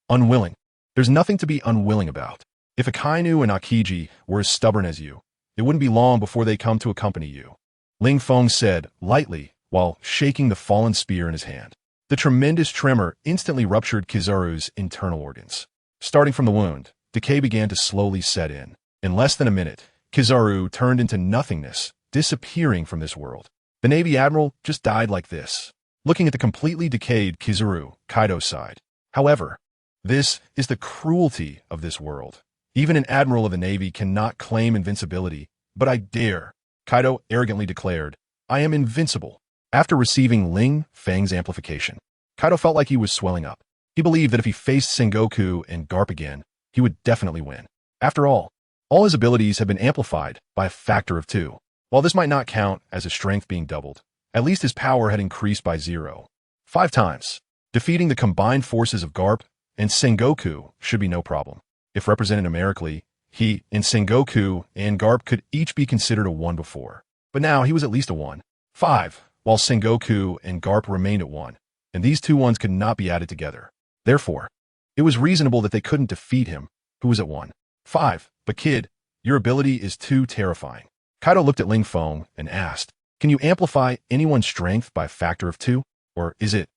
Speaker 1: unwilling. There's nothing to be unwilling about. If Akainu and Akiji were as stubborn as you, it wouldn't be long before they come to accompany you. Ling Feng said, lightly, while shaking the fallen spear in his hand. The tremendous tremor instantly ruptured Kizaru's internal organs. Starting from the wound, decay began to slowly set in. In less than a minute, Kizaru turned into nothingness, disappearing from this world. The Navy Admiral just died like this. Looking at the completely decayed Kizaru, Kaido sighed. However, this is the cruelty of this world. Even an admiral of the Navy cannot claim invincibility, but I dare. Kaido arrogantly declared, I am invincible. After receiving Ling Feng's amplification, Kaido felt like he was swelling up. He believed that if he faced Sengoku and Garp again, he would definitely win. After all his abilities had been amplified by a factor of 2. While this might not count as his strength being doubled, at least his power had increased by 0.5 times. Defeating the combined forces of Garp and Sengoku should be no problem. If represented numerically, he and Sengoku and Garp could each be considered a 1 before. But now he was at least a 1.5, while Sengoku and Garp remained at 1, and these two ones could not be added together. Therefore, it was reasonable that they couldn't defeat him, who was at 1.5. But kid, your ability is too terrifying. Kaido looked at Ling Feng and asked, can you amplify anyone's strength by a factor of 2? Or is it,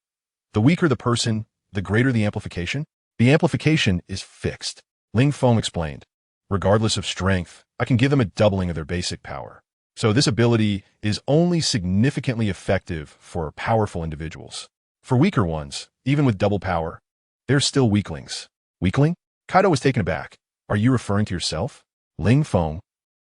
Speaker 1: the weaker the person, the greater the amplification? The amplification is fixed. Ling Feng explained. Regardless of strength, I can give them a doubling of their basic power. So this ability is only significantly effective for powerful individuals. For weaker ones, even with double power, they're still weaklings. Weakling? Kaido was taken aback. Are you referring to yourself? Ling Feng.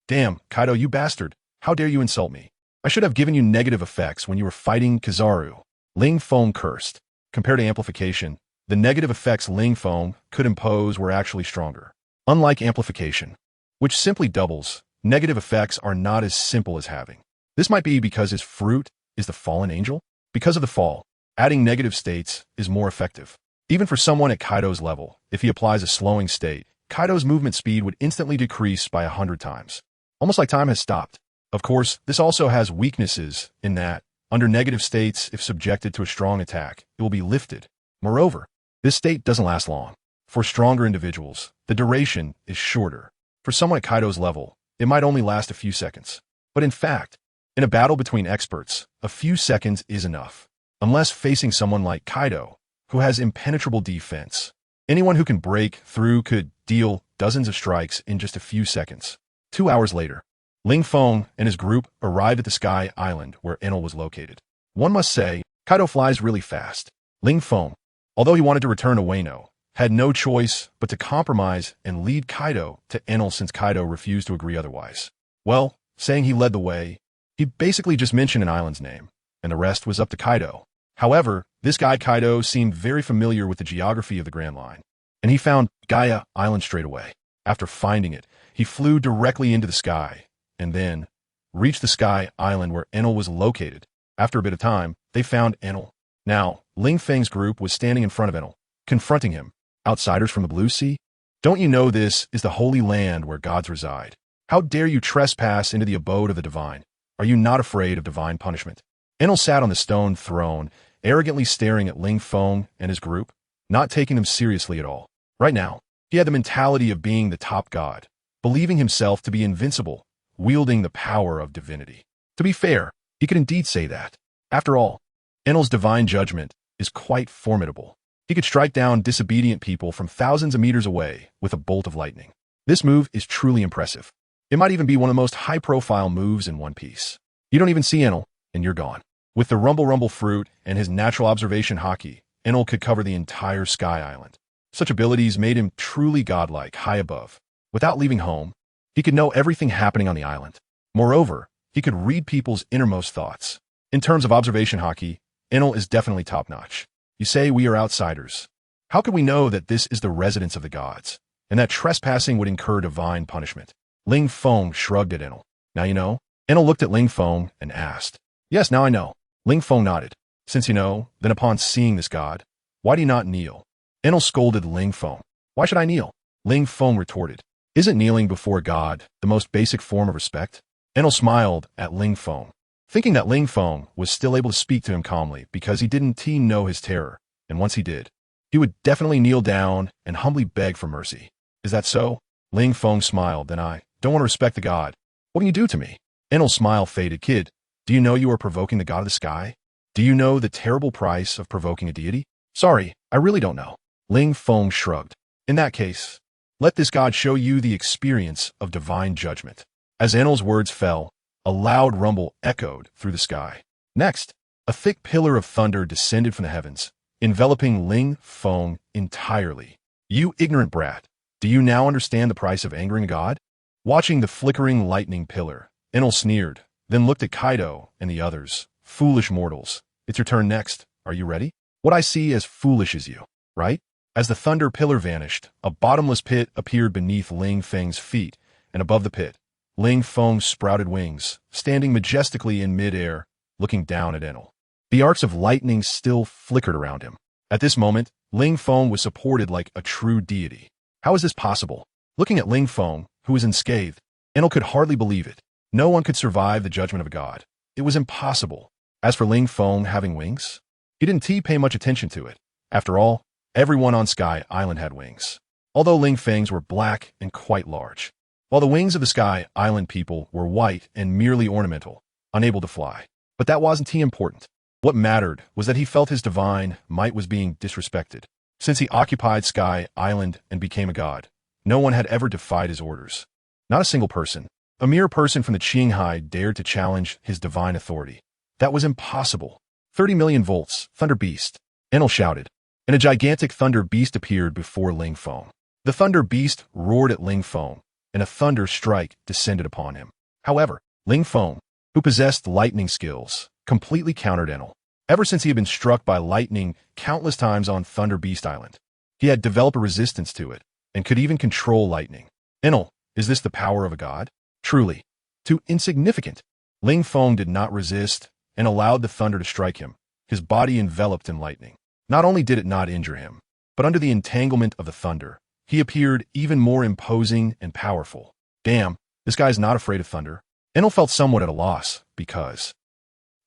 Speaker 1: Damn, Kaido, you bastard. How dare you insult me? I should have given you negative effects when you were fighting Kizaru. Ling Feng cursed. Compared to amplification, the negative effects Ling Feng could impose were actually stronger. Unlike amplification, which simply doubles, negative effects are not as simple as having. This might be because his fruit is the fallen angel. Because of the fall, adding negative states is more effective. Even for someone at Kaido's level, if he applies a slowing state, Kaido's movement speed would instantly decrease by 100 times. Almost like time has stopped. Of course, this also has weaknesses in that, under negative states, if subjected to a strong attack, it will be lifted. Moreover, this state doesn't last long. For stronger individuals, the duration is shorter. For someone at Kaido's level, it might only last a few seconds. But in fact, in a battle between experts, a few seconds is enough. Unless facing someone like Kaido, who has impenetrable defense. Anyone who can break through could deal dozens of strikes in just a few seconds. 2 hours later, Ling Feng and his group arrived at the Sky Island where Enel was located. One must say, Kaido flies really fast. Ling Feng, although he wanted to return to Wano, had no choice but to compromise and lead Kaido to Enel since Kaido refused to agree otherwise. Well, saying he led the way, he basically just mentioned an island's name, and the rest was up to Kaido. However, this guy Kaido seemed very familiar with the geography of the Grand Line, and he found Gaia Island straight away. After finding it, he flew directly into the sky, and then reached the Sky Island where Enel was located. After a bit of time, they found Enel. Now, Ling Feng's group was standing in front of Enel, confronting him. Outsiders from the Blue Sea? Don't you know this is the holy land where gods reside? How dare you trespass into the abode of the divine? Are you not afraid of divine punishment? Enel sat on the stone throne, arrogantly staring at Ling Feng and his group, not taking them seriously at all. Right now, he had the mentality of being the top god, believing himself to be invincible, wielding the power of divinity. To be fair, he could indeed say that. After all, Enel's divine judgment is quite formidable. He could strike down disobedient people from thousands of meters away with a bolt of lightning. This move is truly impressive. It might even be one of the most high-profile moves in One Piece. You don't even see Enel, and you're gone. With the Rumble Rumble fruit and his natural observation haki, Enel could cover the entire Sky Island. Such abilities made him truly godlike, high above. Without leaving home, he could know everything happening on the island. Moreover, he could read people's innermost thoughts. In terms of observation haki, Enel is definitely top-notch. You say we are outsiders. How could we know that this is the residence of the gods, and that trespassing would incur divine punishment? Ling Feng shrugged at Enel. Now you know? Enel looked at Ling Feng and asked. Yes, now I know. Ling Feng nodded. Since you know, then upon seeing this god, why do you not kneel? Enel scolded Ling Feng. Why should I kneel? Ling Feng retorted. Isn't kneeling before God the most basic form of respect? Enel smiled at Ling Feng, thinking that Ling Feng was still able to speak to him calmly because he didn't know his terror, and once he did, he would definitely kneel down and humbly beg for mercy. Is that so? Ling Feng smiled. Then I don't want to respect the god. What can you do to me? Enel's smile faded. Kid, do you know you are provoking the god of the sky? Do you know the terrible price of provoking a deity? Sorry, I really don't know. Ling Feng shrugged. In that case, let this god show you the experience of divine judgment. As Enel's words fell, a loud rumble echoed through the sky. Next, a thick pillar of thunder descended from the heavens, enveloping Ling Feng entirely. You ignorant brat, do you now understand the price of angering a god? Watching the flickering lightning pillar, Enel sneered, then looked at Kaido and the others. Foolish mortals, it's your turn next. Are you ready? What I see as foolish is you, right? As the thunder pillar vanished, a bottomless pit appeared beneath Ling Feng's feet, and above the pit, Ling Feng sprouted wings, standing majestically in mid-air, looking down at Enel. The arcs of lightning still flickered around him. At this moment, Ling Feng was supported like a true deity. How is this possible? Looking at Ling Feng, who was unscathed, Enel could hardly believe it. No one could survive the judgment of a god. It was impossible. As for Ling Feng having wings, he didn't pay much attention to it. After all, everyone on Sky Island had wings, although Ling Feng's were black and quite large, while the wings of the Sky Island people were white and merely ornamental, unable to fly. But that wasn't important. What mattered was that he felt his divine might was being disrespected. Since he occupied Sky Island and became a god, no one had ever defied his orders. Not a single person. A mere person from the Qinghai dared to challenge his divine authority. That was impossible. 30 million volts, Thunder Beast. Enel shouted, and a gigantic Thunder Beast appeared before Ling Feng. The Thunder Beast roared at Ling Feng, and a thunder strike descended upon him. However, Ling Feng, who possessed lightning skills, completely countered Enel. Ever since he had been struck by lightning countless times on Thunder Beast Island, he had developed a resistance to it, and could even control lightning. Enel, is this the power of a god? Truly, too insignificant. Ling Feng did not resist, and allowed the thunder to strike him, his body enveloped in lightning. Not only did it not injure him, but under the entanglement of the thunder, he appeared even more imposing and powerful. Damn, this guy's not afraid of thunder. Enel felt somewhat at a loss, because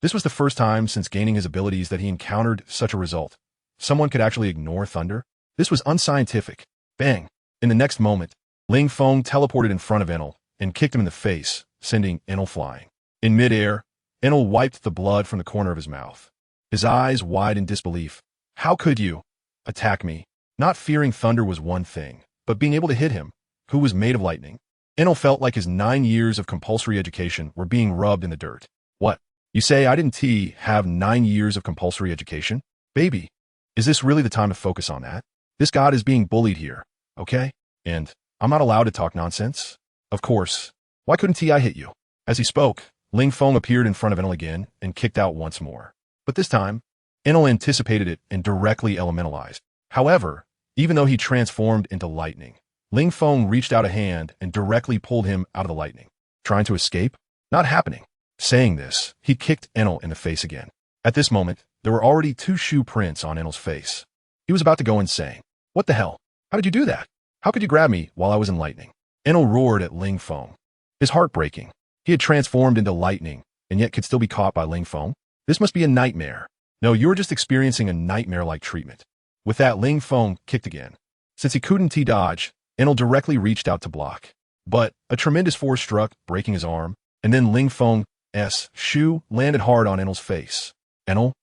Speaker 1: this was the first time since gaining his abilities that he encountered such a result. Someone could actually ignore thunder? This was unscientific. Bang! In the next moment, Ling Feng teleported in front of Enel and kicked him in the face, sending Enel flying. In midair, Enel wiped the blood from the corner of his mouth, his eyes wide in disbelief. How could you attack me? Not fearing thunder was one thing, but being able to hit him, who was made of lightning. Enel felt like his 9 years of compulsory education were being rubbed in the dirt. What? You say I didn't have 9 years of compulsory education? Baby, is this really the time to focus on that? This god is being bullied here, okay? And I'm not allowed to talk nonsense? Of course. Why couldn't I hit you? As he spoke, Ling Feng appeared in front of Enel again and kicked out once more. But this time, Enel anticipated it and directly elementalized. However, even though he transformed into lightning, Ling Feng reached out a hand and directly pulled him out of the lightning. Trying to escape? Not happening. Saying this, he kicked Enel in the face again. At this moment, there were already 2 shoe prints on Enel's face. He was about to go insane. What the hell? How did you do that? How could you grab me while I was in lightning? Enel roared at Ling Feng. His heart breaking. He had transformed into lightning, and yet could still be caught by Ling Feng. This must be a nightmare. No, you were just experiencing a nightmare-like treatment. With that, Ling Feng kicked again. Since he couldn't dodge, Enel directly reached out to block. But a tremendous force struck, breaking his arm, and then Ling Feng's shoe landed hard on Enel's face. Enel?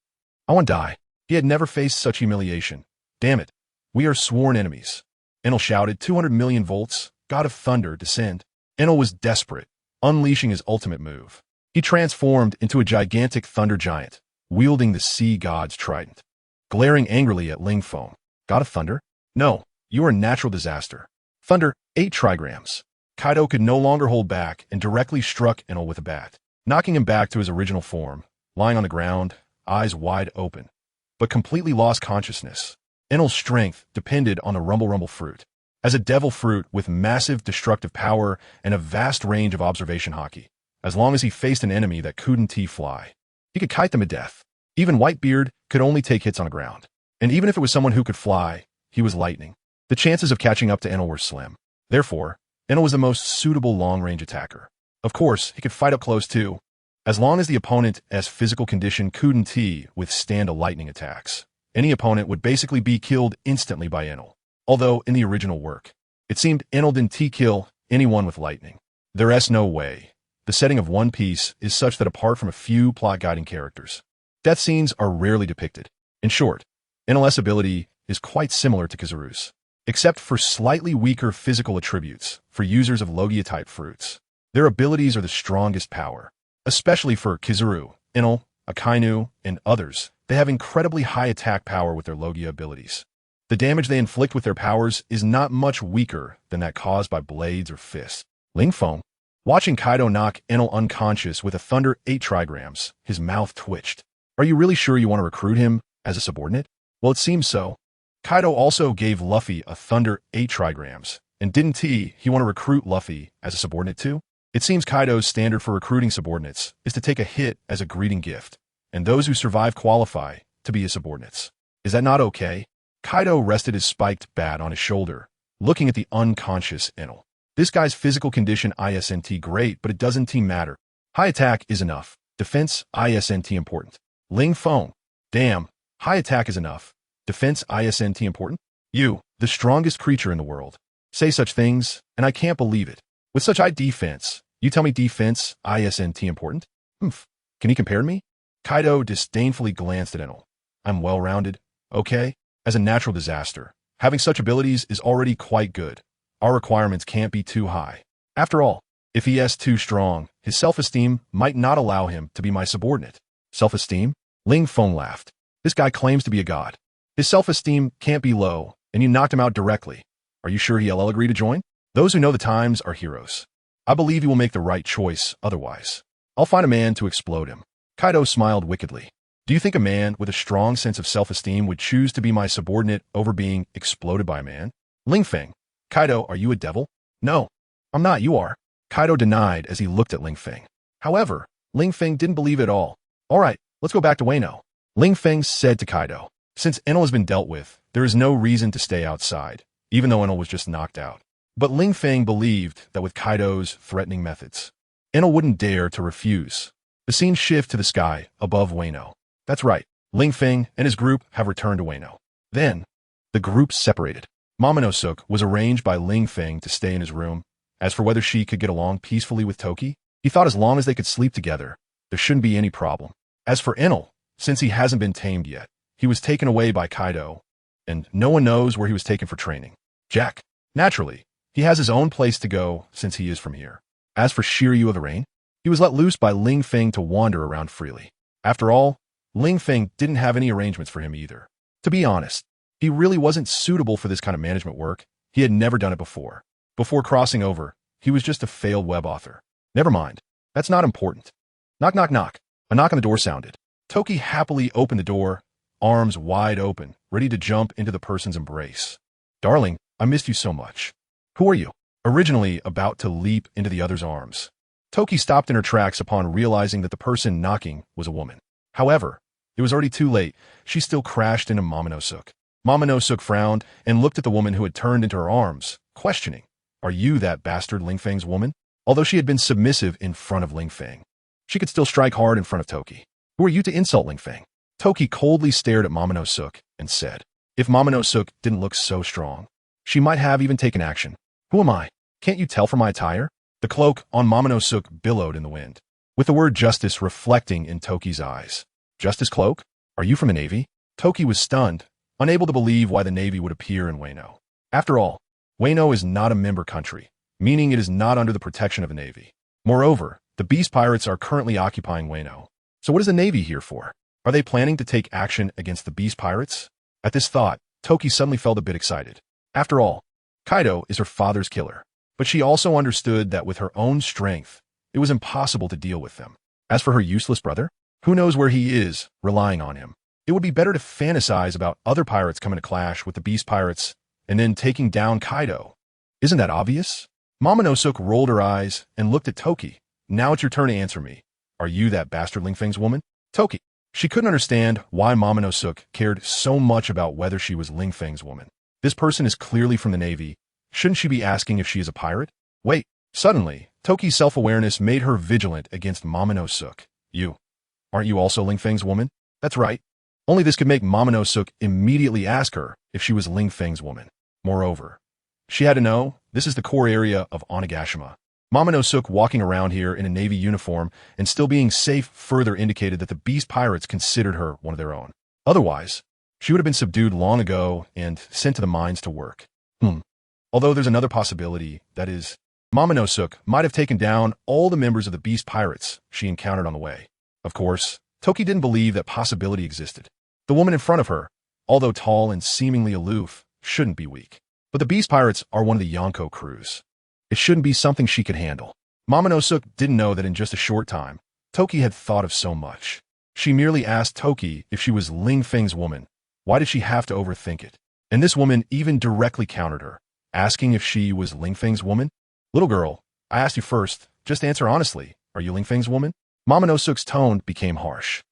Speaker 1: I want to die. He had never faced such humiliation. Damn it. We are sworn enemies. Enel shouted, 200 million volts, God of Thunder, descend. Enel was desperate, unleashing his ultimate move. He transformed into a gigantic thunder giant, wielding the sea god's trident. Glaring angrily at Ling Feng. God of Thunder? No, you are a natural disaster. Thunder, 8 trigrams. Kaido could no longer hold back and directly struck Enel with a bat, knocking him back to his original form, lying on the ground, eyes wide open, but completely lost consciousness. Enel's strength depended on the Rumble fruit. As a devil fruit with massive destructive power and a vast range of observation hockey, as long as he faced an enemy that couldn't fly, he could kite them to death. Even Whitebeard could only take hits on the ground. And even if it was someone who could fly, he was lightning. The chances of catching up to Enel were slim. Therefore, Enel was the most suitable long-range attacker. Of course, he could fight up close too, as long as the opponent's physical condition couldn't withstand a lightning attacks. Any opponent would basically be killed instantly by Enel. Although, in the original work, it seemed Enel didn't kill anyone with lightning. There's no way. The setting of One Piece is such that apart from a few plot-guiding characters, death scenes are rarely depicted. In short, Enel's ability is quite similar to Kizaru's, except for slightly weaker physical attributes for users of Logia-type fruits. Their abilities are the strongest power, especially for Kizaru, Enel, Akainu, and others. They have incredibly high attack power with their Logia abilities. The damage they inflict with their powers is not much weaker than that caused by blades or fists. Ling Feng, watching Kaido knock Enel unconscious with a Thunder 8 trigrams, his mouth twitched. Are you really sure you want to recruit him as a subordinate? Well, it seems so. Kaido also gave Luffy a Thunder 8 trigrams, and didn't he want to recruit Luffy as a subordinate too? It seems Kaido's standard for recruiting subordinates is to take a hit as a greeting gift, and those who survive qualify to be his subordinates. Is that not okay? Kaido rested his spiked bat on his shoulder, looking at the unconscious Enel. This guy's physical condition isn't great, but it doesn't matter. High attack is enough. Defense isn't important. Ling Feng. Damn, high attack is enough. Defense isn't important? You, the strongest creature in the world, say such things, and I can't believe it. With such high defense, you tell me defense isn't important? Humph. Can you compare to me? Kaido disdainfully glanced at Enel. I'm well-rounded, okay? As a natural disaster, having such abilities is already quite good. Our requirements can't be too high. After all, if he is too strong, his self-esteem might not allow him to be my subordinate. Self-esteem? Ling Feng laughed. This guy claims to be a god. His self-esteem can't be low, and you knocked him out directly. Are you sure he'll agree to join? Those who know the times are heroes. I believe he will make the right choice otherwise. I'll find a man to explode him. Kaido smiled wickedly. Do you think a man with a strong sense of self-esteem would choose to be my subordinate over being exploded by a man? Ling Feng. Kaido, are you a devil? No, I'm not, you are. Kaido denied as he looked at Ling Feng. However, Ling Feng didn't believe it all. All right, let's go back to Wano. Ling Feng said to Kaido. Since Enel has been dealt with, there is no reason to stay outside, even though Enel was just knocked out. But Ling Feng believed that with Kaido's threatening methods, Enel wouldn't dare to refuse. The scene shifted to the sky above Wano. That's right, Ling Feng and his group have returned to Wano. Then, the group separated. Momonosuke was arranged by Ling Feng to stay in his room. As for whether she could get along peacefully with Toki, he thought as long as they could sleep together, there shouldn't be any problem. As for Enel, since he hasn't been tamed yet, he was taken away by Kaido, and no one knows where he was taken for training. Jack. Naturally, he has his own place to go since he is from here. As for Shiryu of the Rain, he was let loose by Ling Feng to wander around freely. After all, Ling Feng didn't have any arrangements for him either. To be honest, he really wasn't suitable for this kind of management work. He had never done it before. Before crossing over, he was just a failed web author. Never mind. That's not important. Knock, knock, knock. A knock on the door sounded. Toki happily opened the door, arms wide open, ready to jump into the person's embrace. Darling, I missed you so much. Who are you? Originally about to leap into the other's arms, Toki stopped in her tracks upon realizing that the person knocking was a woman. However, it was already too late. She still crashed into Momonosuke. Momonosuke frowned and looked at the woman who had turned into her arms, questioning, "Are you that bastard Ling Feng's woman?" Although she had been submissive in front of Ling Feng, she could still strike hard in front of Toki. "Who are you to insult Ling Feng?" Toki coldly stared at Momonosuke and said, if Momonosuke didn't look so strong, she might have even taken action. "Who am I? Can't you tell from my attire?" The cloak on Momonosuke billowed in the wind, with the word justice reflecting in Toki's eyes. "Justice cloak? Are you from the Navy?" Toki was stunned, unable to believe why the Navy would appear in Wano. After all, Wano is not a member country, meaning it is not under the protection of the Navy. Moreover, the Beast Pirates are currently occupying Wano. So what is the Navy here for? Are they planning to take action against the Beast Pirates? At this thought, Toki suddenly felt a bit excited. After all, Kaido is her father's killer, but she also understood that with her own strength, it was impossible to deal with them. As for her useless brother, who knows where he is, relying on him. It would be better to fantasize about other pirates coming to clash with the Beast Pirates and then taking down Kaido. Isn't that obvious? Momonosuke rolled her eyes and looked at Toki. "Now it's your turn to answer me. Are you that bastard Ling Feng's woman?" Toki. She couldn't understand why Momonosuke cared so much about whether she was Ling Feng's woman. This person is clearly from the Navy. Shouldn't she be asking if she is a pirate? Wait. Suddenly, Toki's self-awareness made her vigilant against Momonosuke. Aren't you also Ling Feng's woman?" "That's right." Only this could make Momonosuke immediately ask her if she was Ling Feng's woman. Moreover, she had to know this is the core area of Onigashima. Momonosuke walking around here in a Navy uniform and still being safe further indicated that the Beast Pirates considered her one of their own. Otherwise, she would have been subdued long ago and sent to the mines to work. Although there's another possibility, that is, Momonosuke might have taken down all the members of the Beast Pirates she encountered on the way. Of course, Toki didn't believe that possibility existed. The woman in front of her, although tall and seemingly aloof, shouldn't be weak. But the Beast Pirates are one of the Yonko crews. It shouldn't be something she could handle. Momonosuke didn't know that in just a short time, Toki had thought of so much. She merely asked Toki if she was Ling Feng's woman. Why did she have to overthink it? And this woman even directly countered her, asking if she was Ling Feng's woman. "Little girl, I asked you first. Just answer honestly. Are you Ling Feng's woman?" Momonosuke's tone became harsh.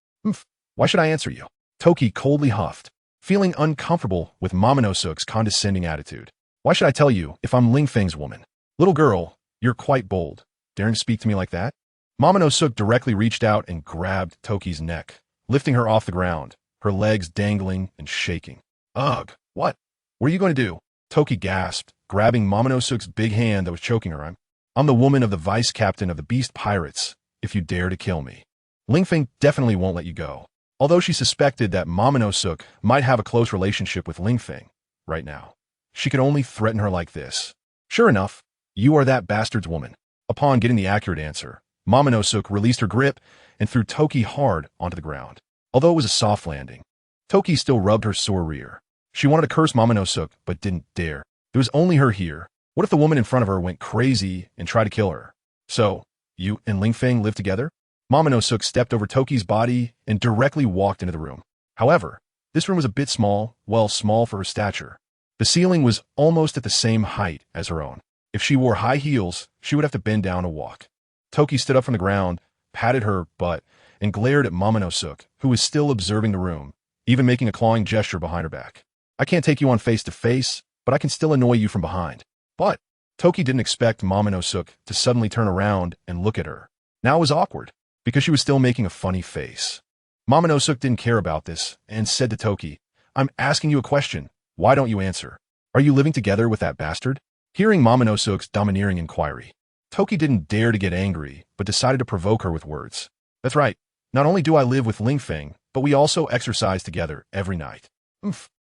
Speaker 1: Why should I answer you?" Toki coldly huffed, feeling uncomfortable with Momonosuke's condescending attitude. "Why should I tell you if I'm Ling Feng's woman?" "Little girl, you're quite bold, daring to speak to me like that." Momonosuke directly reached out and grabbed Toki's neck, lifting her off the ground, her legs dangling and shaking. "Ugh, what? What are you going to do?" Toki gasped, grabbing Momonosuke's big hand that was choking her. I'm the woman of the vice captain of the Beast Pirates, if you dare to kill me. Ling Feng definitely won't let you go." Although she suspected that Momonosuke might have a close relationship with Ling Feng right now, she could only threaten her like this. "Sure enough, you are that bastard's woman." Upon getting the accurate answer, Momonosuke released her grip and threw Toki hard onto the ground. Although it was a soft landing, Toki still rubbed her sore rear. She wanted to curse Momonosuke, but didn't dare. There was only her here. What if the woman in front of her went crazy and tried to kill her? "So, you and Ling Feng live together?" Momonosuke stepped over Toki's body and directly walked into the room. However, this room was a bit small, small for her stature. The ceiling was almost at the same height as her own. If she wore high heels, she would have to bend down to walk. Toki stood up from the ground, patted her butt, and glared at Momonosuke, who was still observing the room, even making a clawing gesture behind her back. "I can't take you on face to face, but I can still annoy you from behind." But Toki didn't expect Momonosuke to suddenly turn around and look at her. Now it was awkward, because she was still making a funny face. Momonosuke didn't care about this and said to Toki, "I'm asking you a question. Why don't you answer? Are you living together with that bastard?" Hearing Momonosuke's domineering inquiry, Toki didn't dare to get angry, but decided to provoke her with words. "That's right. Not only do I live with Ling Feng, but we also exercise together every night."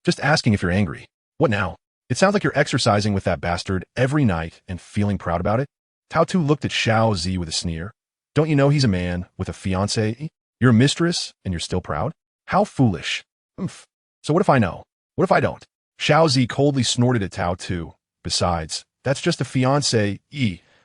Speaker 1: Just asking if you're angry. What now? It sounds like you're exercising with that bastard every night and feeling proud about it. Tao Tu looked at Xiao Zi with a sneer. "Don't you know he's a man with a fiancée? You're a mistress and you're still proud? How foolish." So what if I know? What if I don't? Xiao Zi coldly snorted at Tao Tu. "Besides, that's just a fiancé.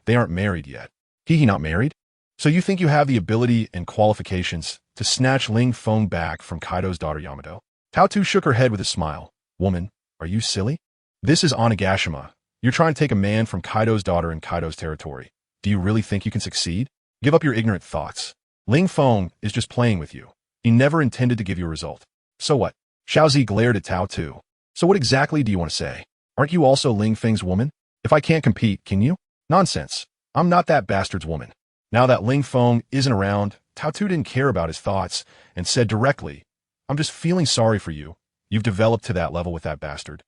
Speaker 1: They aren't married yet." He not married? "So you think you have the ability and qualifications to snatch Ling Feng back from Kaido's daughter Yamato?" Tao Tu shook her head with a smile. "Woman, are you silly? This is Onigashima. You're trying to take a man from Kaido's daughter in Kaido's territory. Do you really think you can succeed? Give up your ignorant thoughts. Ling Feng is just playing with you. He never intended to give you a result." "So what?" Xiao Zi glared at Tao Tu. "So what exactly do you want to say? Aren't you also Ling Feng's woman?" If I can't compete, can you? Nonsense. I'm not that bastard's woman. Now that Ling Feng isn't around, Tao Tu didn't care about his thoughts and said directly, I'm just feeling sorry for you. You've developed to that level with that bastard.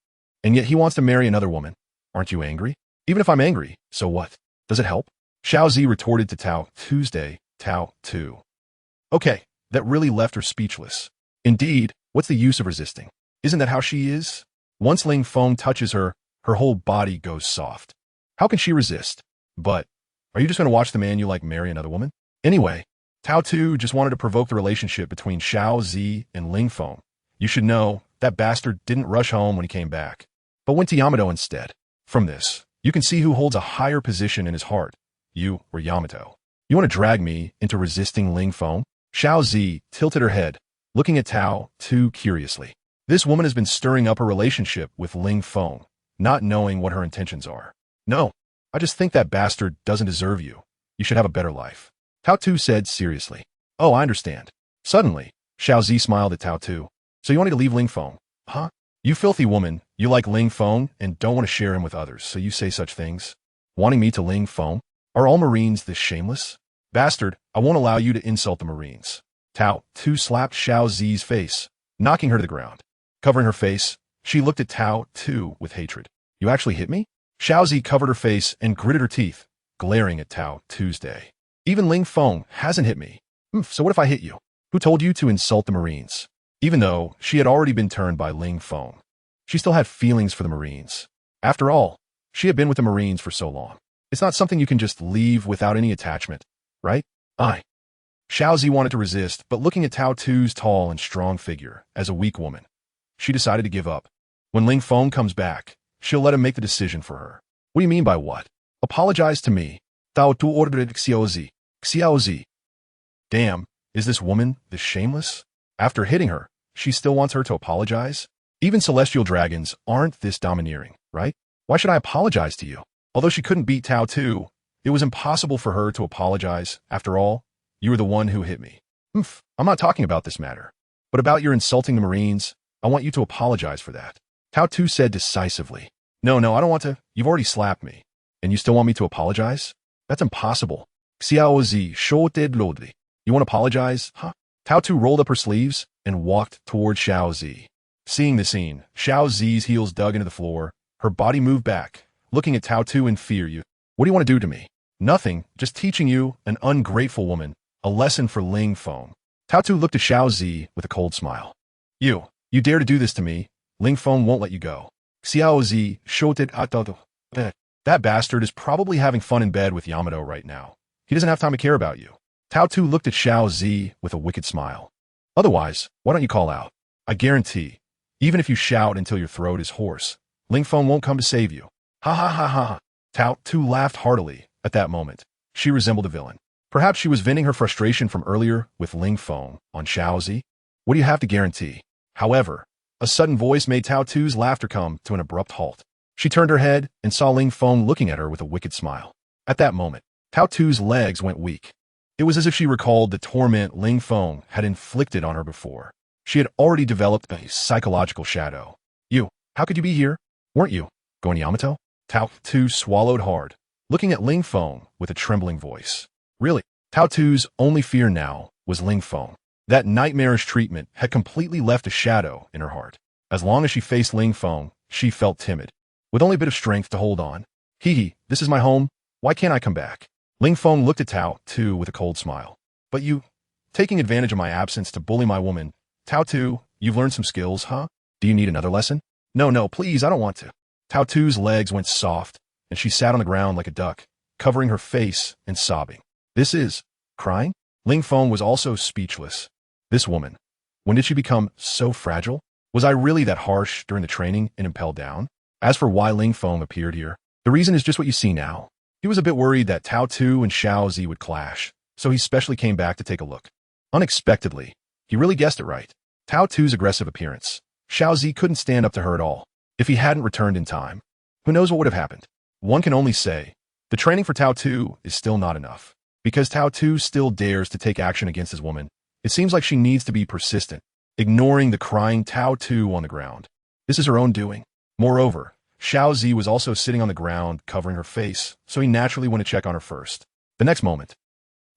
Speaker 1: And yet he wants to marry another woman. Aren't you angry? Even if I'm angry, so what? Does it help? Xiao Zi retorted to Tao Tu. Okay, that really left her speechless. Indeed, what's the use of resisting? Isn't that how she is? Once Ling Feng touches her, her whole body goes soft. How can she resist? But, are you just going to watch the man you like marry another woman? Anyway, Tao Tu just wanted to provoke the relationship between Xiao Zi and Ling Feng. You should know, that bastard didn't rush home when he came back, but went to Yamato instead. From this, you can see who holds a higher position in his heart, you or Yamato. You want to drag me into resisting Ling Feng? Xiao Zi tilted her head, looking at Tao Tu curiously. This woman has been stirring up a relationship with Ling Feng, not knowing what her intentions are. No, I just think that bastard doesn't deserve you. You should have a better life. Tao Tu said seriously. Oh, I understand. Suddenly, Xiao Zi smiled at Tao Tu. So you wanted to leave Ling Feng, huh? You filthy woman, you like Ling Feng and don't want to share him with others, so you say such things. Wanting me to Ling Feng? Are all Marines this shameless? Bastard, I won't allow you to insult the Marines. Tao Tu slapped Xiao Zi's face, knocking her to the ground. Covering her face, she looked at Tao Tu with hatred. You actually hit me? Xiao Zi covered her face and gritted her teeth, glaring at Tao Tuesday. Even Ling Feng hasn't hit me. So what if I hit you? Who told you to insult the Marines? Even though she had already been turned by Ling Feng, she still had feelings for the Marines. After all, she had been with the Marines for so long. It's not something you can just leave without any attachment, right? Xiao Zi wanted to resist, but looking at Tao Tu's tall and strong figure as a weak woman, she decided to give up. When Ling Feng comes back, she'll let him make the decision for her. What do you mean by what? Apologize to me. Tao Tu ordered Xiao Zi. Xiao Zi. Damn, is this woman this shameless? After hitting her, she still wants her to apologize? Even celestial dragons aren't this domineering, right? Why should I apologize to you? Although she couldn't beat Tao Tu, it was impossible for her to apologize. After all, you were the one who hit me. I'm not talking about this matter. But about your insulting the Marines, I want you to apologize for that. Tao Tu said decisively. No, I don't want to. You've already slapped me. And you still want me to apologize? That's impossible. Xiao Zi shouted loudly. You want to apologize, huh? Tao Tu rolled up her sleeves and walked toward Xiao Zi. Seeing the scene, Xiao Zi's heels dug into the floor. Her body moved back, looking at Tao Tu in fear. What do you want to do to me? Nothing, just teaching you, an ungrateful woman, a lesson for Ling Feng. Tao Tu looked at Xiao Zi with a cold smile. You dare to do this to me? Ling Feng won't let you go. Xiao Zi shouted at that bastard is probably having fun in bed with Yamato right now. He doesn't have time to care about you. Tao Tu looked at Xiao Zi with a wicked smile. Otherwise, why don't you call out? I guarantee, even if you shout until your throat is hoarse, Ling Feng won't come to save you. Ha ha ha ha. Tao Tu laughed heartily at that moment. She resembled a villain. Perhaps she was venting her frustration from earlier with Ling Feng on Xiao Zi. What do you have to guarantee? However, a sudden voice made Tao Tu's laughter come to an abrupt halt. She turned her head and saw Ling Feng looking at her with a wicked smile. At that moment, Tao Tu's legs went weak. It was as if she recalled the torment Ling Feng had inflicted on her before. She had already developed a psychological shadow. How could you be here? Weren't you going to Yamato? Tao Tu swallowed hard, looking at Ling Feng with a trembling voice. Really, Tao Tu's only fear now was Ling Feng. That nightmarish treatment had completely left a shadow in her heart. As long as she faced Ling Feng, she felt timid, with only a bit of strength to hold on. This is my home. Why can't I come back? Ling Feng looked at Tao Tu with a cold smile. But you, taking advantage of my absence to bully my woman. Tao Tu, you've learned some skills, huh? Do you need another lesson? No, please, I don't want to. Tao Tu's legs went soft, and she sat on the ground like a duck, covering her face and sobbing. Crying? Ling Feng was also speechless. This woman, when did she become so fragile? Was I really that harsh during the training and impelled down? As for why Ling Feng appeared here, the reason is just what you see now. He was a bit worried that Tao Tu and Xiao Zi would clash, so he specially came back to take a look. Unexpectedly, he really guessed it right. Tao Tu's aggressive appearance. Xiao Zi couldn't stand up to her at all. If he hadn't returned in time, who knows what would have happened? One can only say, the training for Tao Tu is still not enough. Because Tao Tu still dares to take action against his woman, it seems like she needs to be persistent, ignoring the crying Tao Tu on the ground. This is her own doing. Moreover, Xiao Zi was also sitting on the ground, covering her face, so he naturally went to check on her first. The next moment,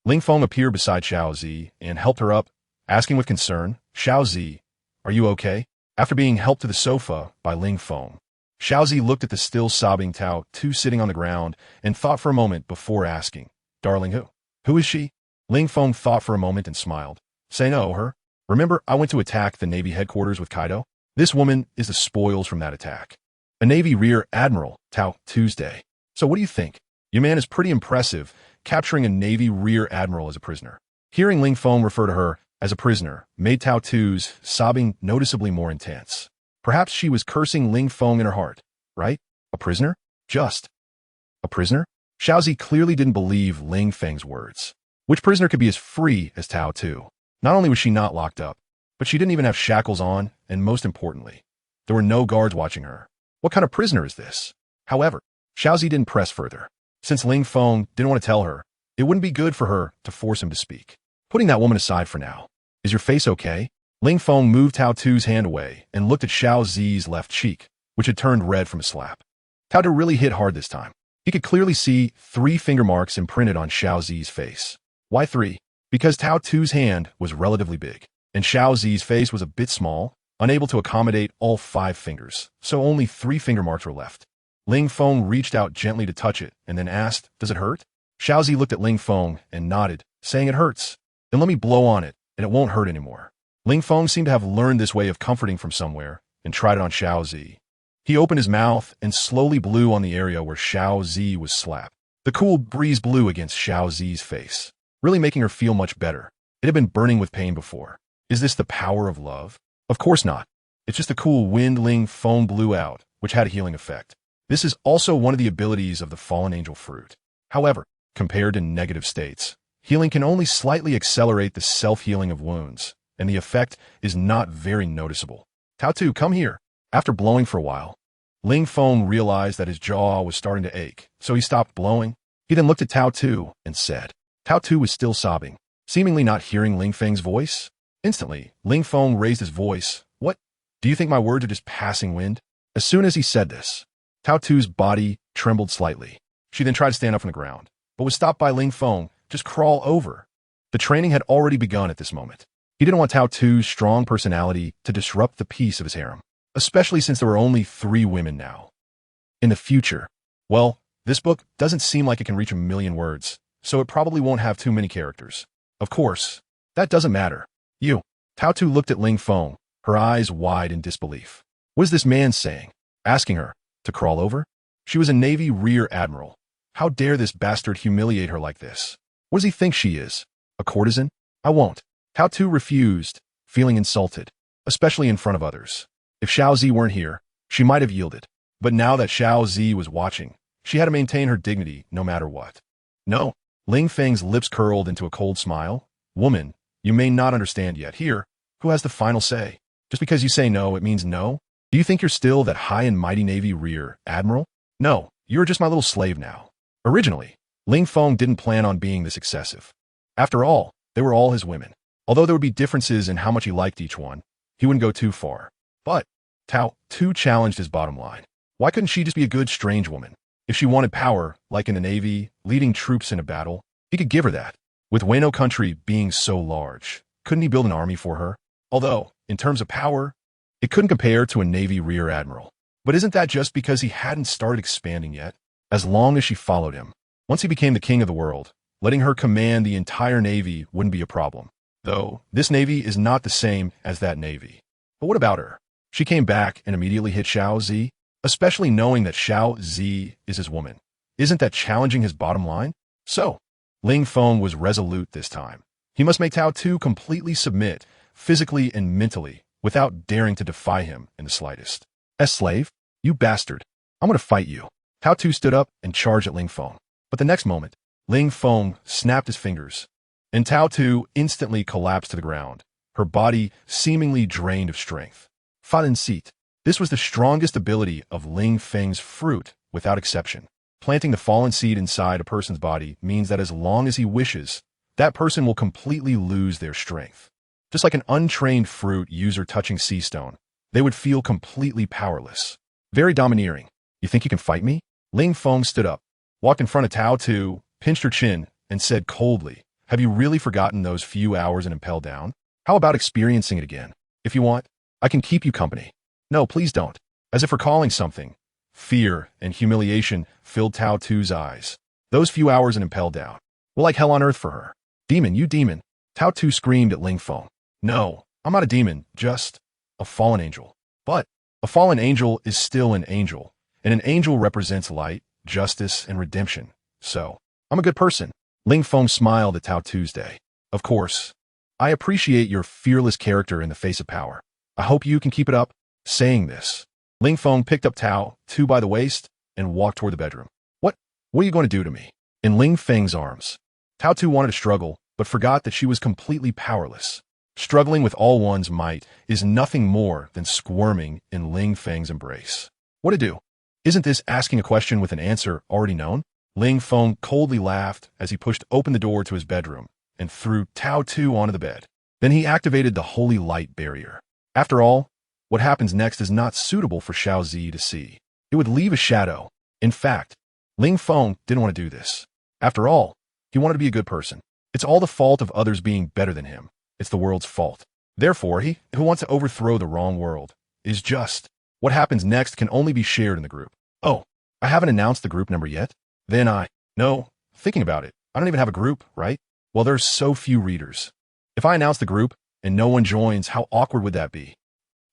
Speaker 1: Ling Feng appeared beside Xiao Zi and helped her up, asking with concern, "Xiao Zi, are you okay?" After being helped to the sofa by Ling Feng, Xiao Zi looked at the still sobbing Tao Tu sitting on the ground and thought for a moment before asking, "Darling, who? Who is she?" Ling Feng thought for a moment and smiled. "Say no, her. Remember, I went to attack the Navy headquarters with Kaido? This woman is the spoils from that attack. A Navy Rear Admiral, Tao Tuesday. So what do you think? Your man is pretty impressive, capturing a Navy Rear Admiral as a prisoner." Hearing Ling Feng refer to her as a prisoner made Tao Tu's sobbing noticeably more intense. Perhaps she was cursing Ling Feng in her heart, right? A prisoner? Just a prisoner? Xiaozi clearly didn't believe Ling Feng's words. Which prisoner could be as free as Tao Tu? Not only was she not locked up, but she didn't even have shackles on, and most importantly, there were no guards watching her. What kind of prisoner is this? However, Xiaozi didn't press further. Since Ling Feng didn't want to tell her, it wouldn't be good for her to force him to speak. Putting that woman aside for now. Is your face okay? Ling Feng moved Tao Tu's hand away and looked at Xiao Zi's left cheek, which had turned red from a slap. Tao Tu really hit hard this time. He could clearly see 3 finger marks imprinted on Xiao Zi's face. Why 3? Because Tao Tu's hand was relatively big, and Xiao Zi's face was a bit small, unable to accommodate all 5 fingers, so only 3 finger marks were left. Ling Feng reached out gently to touch it and then asked, "Does it hurt?" Xiao Zi looked at Ling Feng and nodded, saying, "It hurts. Then let me blow on it, and it won't hurt anymore." Ling Feng seemed to have learned this way of comforting from somewhere and tried it on Xiao Zi. He opened his mouth and slowly blew on the area where Xiao Zi was slapped. The cool breeze blew against Xiao Zi's face, really making her feel much better. It had been burning with pain before. Is this the power of love? Of course not. It's just the cool wind Ling Feng blew out, which had a healing effect. This is also one of the abilities of the fallen angel fruit. However, compared to negative states, healing can only slightly accelerate the self-healing of wounds, and the effect is not very noticeable. Tao Tu, come here. After blowing for a while, Ling Feng realized that his jaw was starting to ache, so he stopped blowing. He then looked at Tao Tu and said, Tao Tu was still sobbing, seemingly not hearing Ling Feng's voice. Instantly, Ling Feng raised his voice. "What? Do you think my words are just passing wind?" As soon as he said this, Tao Tu's body trembled slightly. She then tried to stand up from the ground, but was stopped by Ling Feng. "Just crawl over." The training had already begun at this moment. He didn't want Tao Tu's strong personality to disrupt the peace of his harem, especially since there were only 3 women now. In the future, well, this book doesn't seem like it can reach 1,000,000 words, so it probably won't have too many characters. Of course, that doesn't matter. You. Tao Tu looked at Ling Feng, her eyes wide in disbelief. What is this man saying? Asking her to crawl over? She was a Navy Rear Admiral. How dare this bastard humiliate her like this? What does he think she is? A courtesan? I won't. Tao Tu refused, feeling insulted, especially in front of others. If Xiao Zi weren't here, she might have yielded. But now that Xiao Zi was watching, she had to maintain her dignity no matter what. No. Ling Feng's lips curled into a cold smile. Woman, you may not understand yet. Here, who has the final say? Just because you say no, it means no? Do you think you're still that high and mighty Navy Rear Admiral? No, you're just my little slave now. Originally, Ling Feng didn't plan on being this excessive. After all, they were all his women. Although there would be differences in how much he liked each one, he wouldn't go too far. But Tao Tu challenged his bottom line. Why couldn't she just be a good strange woman? If she wanted power, like in the Navy, leading troops in a battle, he could give her that. With Wano country being so large, couldn't he build an army for her? Although, in terms of power, it couldn't compare to a Navy Rear Admiral. But isn't that just because he hadn't started expanding yet? As long as she followed him. Once he became the king of the world, letting her command the entire Navy wouldn't be a problem. Though, this Navy is not the same as that Navy. But what about her? She came back and immediately hit Xiao Zi, especially knowing that Xiao Zi is his woman. Isn't that challenging his bottom line? So, Ling Feng was resolute this time. He must make Tao Tu completely submit, physically and mentally, without daring to defy him in the slightest. As slave? You bastard. I'm going to fight you. Tao Tu stood up and charged at Ling Feng. But the next moment, Ling Feng snapped his fingers, and Tao Tu instantly collapsed to the ground, her body seemingly drained of strength. Fallen seat. This was the strongest ability of Ling Feng's fruit, without exception. Planting the fallen seed inside a person's body means that as long as he wishes, that person will completely lose their strength. Just like an untrained fruit user touching sea stone, they would feel completely powerless. Very domineering. You think you can fight me? Ling Feng stood up, walked in front of Tao Tu, pinched her chin, and said coldly, have you really forgotten those few hours in Impel Down? How about experiencing it again? If you want, I can keep you company. No, please don't. As if recalling something, fear and humiliation filled Tao Tu's eyes. Those few hours in Impel Down were like hell on earth for her. Demon, you demon! Tao Tu screamed at Ling Feng. No, I'm not a demon, just a fallen angel. But a fallen angel is still an angel, and an angel represents light, justice, and redemption. So, I'm a good person. Ling Feng smiled at Tao Tuesday. Of course. I appreciate your fearless character in the face of power. I hope you can keep it up. Saying this, Ling Feng picked up Tao Tu by the waist and walked toward the bedroom. What are you going to do to me? In Ling Feng's arms, Tao Tu wanted to struggle, but forgot that she was completely powerless. Struggling with all one's might is nothing more than squirming in Ling Feng's embrace. What to do? Isn't this asking a question with an answer already known? Ling Feng coldly laughed as he pushed open the door to his bedroom and threw Tao Tu onto the bed. Then he activated the holy light barrier. After all, what happens next is not suitable for Xiao Zi to see. It would leave a shadow. In fact, Ling Feng didn't want to do this. After all, he wanted to be a good person. It's all the fault of others being better than him. It's the world's fault. Therefore, he who wants to overthrow the wrong world is just. What happens next can only be shared in the group. Oh, I haven't announced the group number yet? No, thinking about it, I don't even have a group, right? Well, there's so few readers. If I announce the group and no one joins, how awkward would that be?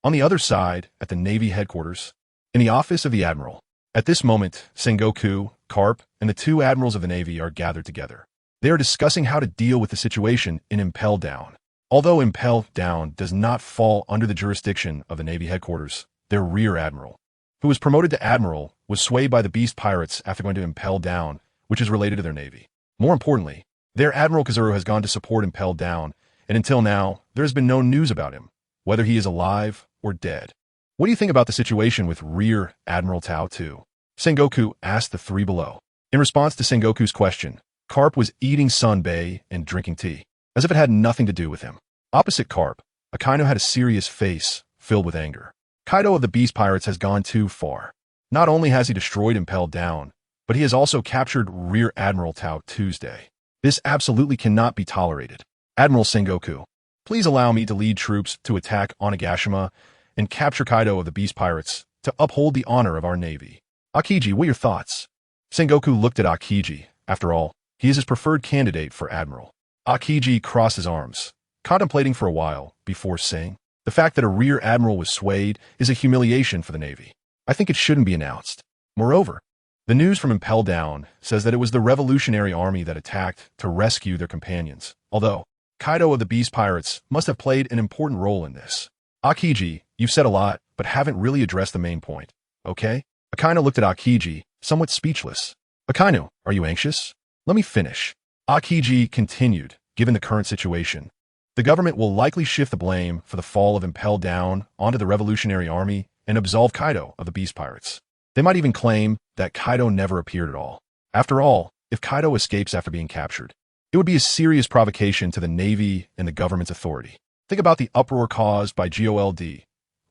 Speaker 1: On the other side, at the Navy headquarters, in the office of the Admiral. At this moment, Sengoku, Carp, and the two admirals of the Navy are gathered together. They are discussing how to deal with the situation in Impel Down. Although Impel Down does not fall under the jurisdiction of the Navy headquarters, their rear admiral, who was promoted to admiral, was swayed by the Beast Pirates after going to Impel Down, which is related to their Navy. More importantly, their Admiral Kazuru has gone to support Impel Down, and until now, there has been no news about him, whether he is alive or dead. What do you think about the situation with Rear Admiral Tao Tu? Sengoku asked the three below. In response to Sengoku's question, Carp was eating sunbae and drinking tea, as if it had nothing to do with him. Opposite Carp, Akainu had a serious face filled with anger. Kaido of the Beast Pirates has gone too far. Not only has he destroyed Impel Down, but he has also captured Rear Admiral Tao Tuesday. This absolutely cannot be tolerated. Admiral Sengoku, please allow me to lead troops to attack Onigashima and capture Kaido of the Beast Pirates to uphold the honor of our Navy. Akiji, what are your thoughts? Sengoku looked at Akiji. After all, he is his preferred candidate for Admiral. Akiji crossed his arms, contemplating for a while before saying, the fact that a Rear Admiral was swayed is a humiliation for the Navy. I think it shouldn't be announced. Moreover, the news from Impel Down says that it was the Revolutionary Army that attacked to rescue their companions, although Kaido of the Beast Pirates must have played an important role in this. Akiji, you've said a lot, but haven't really addressed the main point, okay? Akainu looked at Akiji, somewhat speechless. Akainu, are you anxious? Let me finish. Akiji continued, given the current situation. The government will likely shift the blame for the fall of Impel Down onto the Revolutionary Army and absolve Kaido of the Beast Pirates. They might even claim that Kaido never appeared at all. After all, if Kaido escapes after being captured, it would be a serious provocation to the Navy and the government's authority. Think about the uproar caused by GOLD.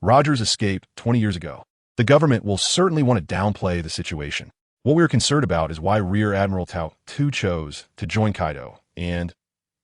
Speaker 1: Roger's escape 20 years ago. The government will certainly want to downplay the situation. What we are concerned about is why Rear Admiral Tao Tu chose to join Kaido, and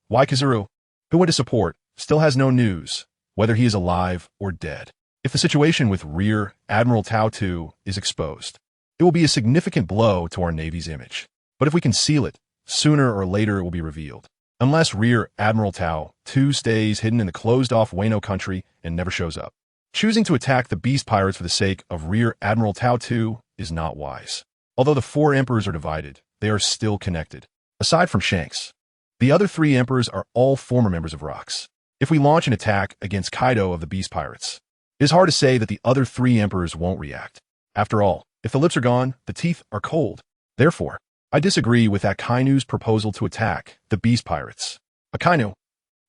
Speaker 1: why Kazuru, who went to support, still has no news, whether he is alive or dead. If the situation with Rear Admiral Tao Tu is exposed, it will be a significant blow to our Navy's image. But if we conceal it, sooner or later it will be revealed. Unless Rear Admiral Tao Tu stays hidden in the closed-off Wano country and never shows up. Choosing to attack the Beast Pirates for the sake of Rear Admiral Tao Tu is not wise. Although the four emperors are divided, they are still connected. Aside from Shanks, the other three emperors are all former members of Rocks. If we launch an attack against Kaido of the Beast Pirates, it is hard to say that the other three emperors won't react. After all, if the lips are gone, the teeth are cold. Therefore, I disagree with Akainu's proposal to attack the Beast Pirates. Akainu,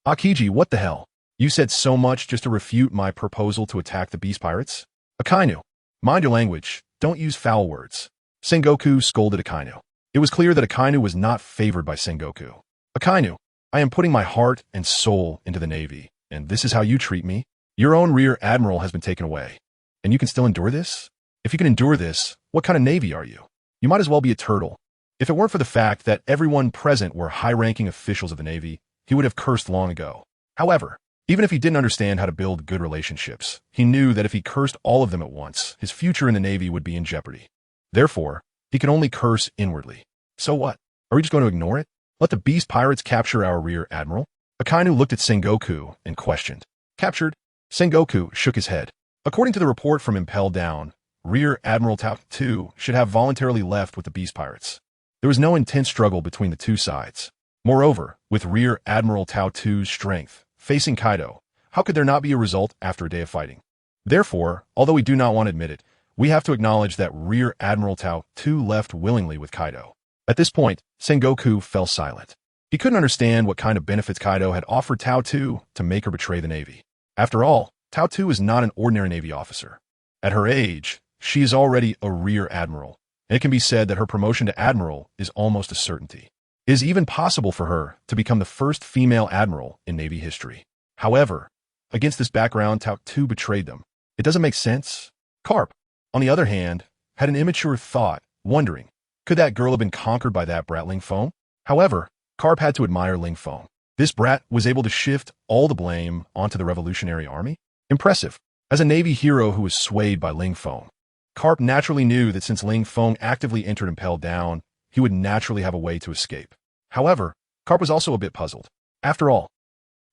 Speaker 1: Akiji, what the hell? You said so much just to refute my proposal to attack the Beast Pirates? Akainu, mind your language, don't use foul words. Sengoku scolded Akainu. It was clear that Akainu was not favored by Sengoku. Akainu, I am putting my heart and soul into the Navy, and this is how you treat me? Your own Rear Admiral has been taken away, and you can still endure this? If you can endure this, what kind of Navy are you? You might as well be a turtle. If it weren't for the fact that everyone present were high-ranking officials of the Navy, he would have cursed long ago. However, even if he didn't understand how to build good relationships, he knew that if he cursed all of them at once, his future in the Navy would be in jeopardy. Therefore, he could only curse inwardly. So what? Are we just going to ignore it? Let the beast pirates capture our rear admiral? Akainu looked at Sengoku and questioned. Captured? Sengoku shook his head. According to the report from Impel Down, Rear Admiral Tao 2 should have voluntarily left with the beast pirates. There was no intense struggle between the two sides. Moreover, with Rear Admiral Tao 2's strength facing Kaido, how could there not be a result after a day of fighting? Therefore, although we do not want to admit it, we have to acknowledge that Rear Admiral Tao 2 left willingly with Kaido. At this point, Sengoku fell silent. He couldn't understand what kind of benefits Kaido had offered Tao 2 to make her betray the Navy. After all, Tao 2 is not an ordinary Navy officer. At her age, she is already a Rear Admiral, and it can be said that her promotion to Admiral is almost a certainty. It is even possible for her to become the first female Admiral in Navy history. However, against this background, Tao 2 betrayed them. It doesn't make sense. Carp, on the other hand, had an immature thought, wondering, could that girl have been conquered by that brat Ling Feng? However, Carp had to admire Ling Feng. This brat was able to shift all the blame onto the Revolutionary Army? Impressive. As a Navy hero who was swayed by Ling Feng, Carp naturally knew that since Ling Feng actively entered Impel Down, he would naturally have a way to escape. However, Carp was also a bit puzzled. After all,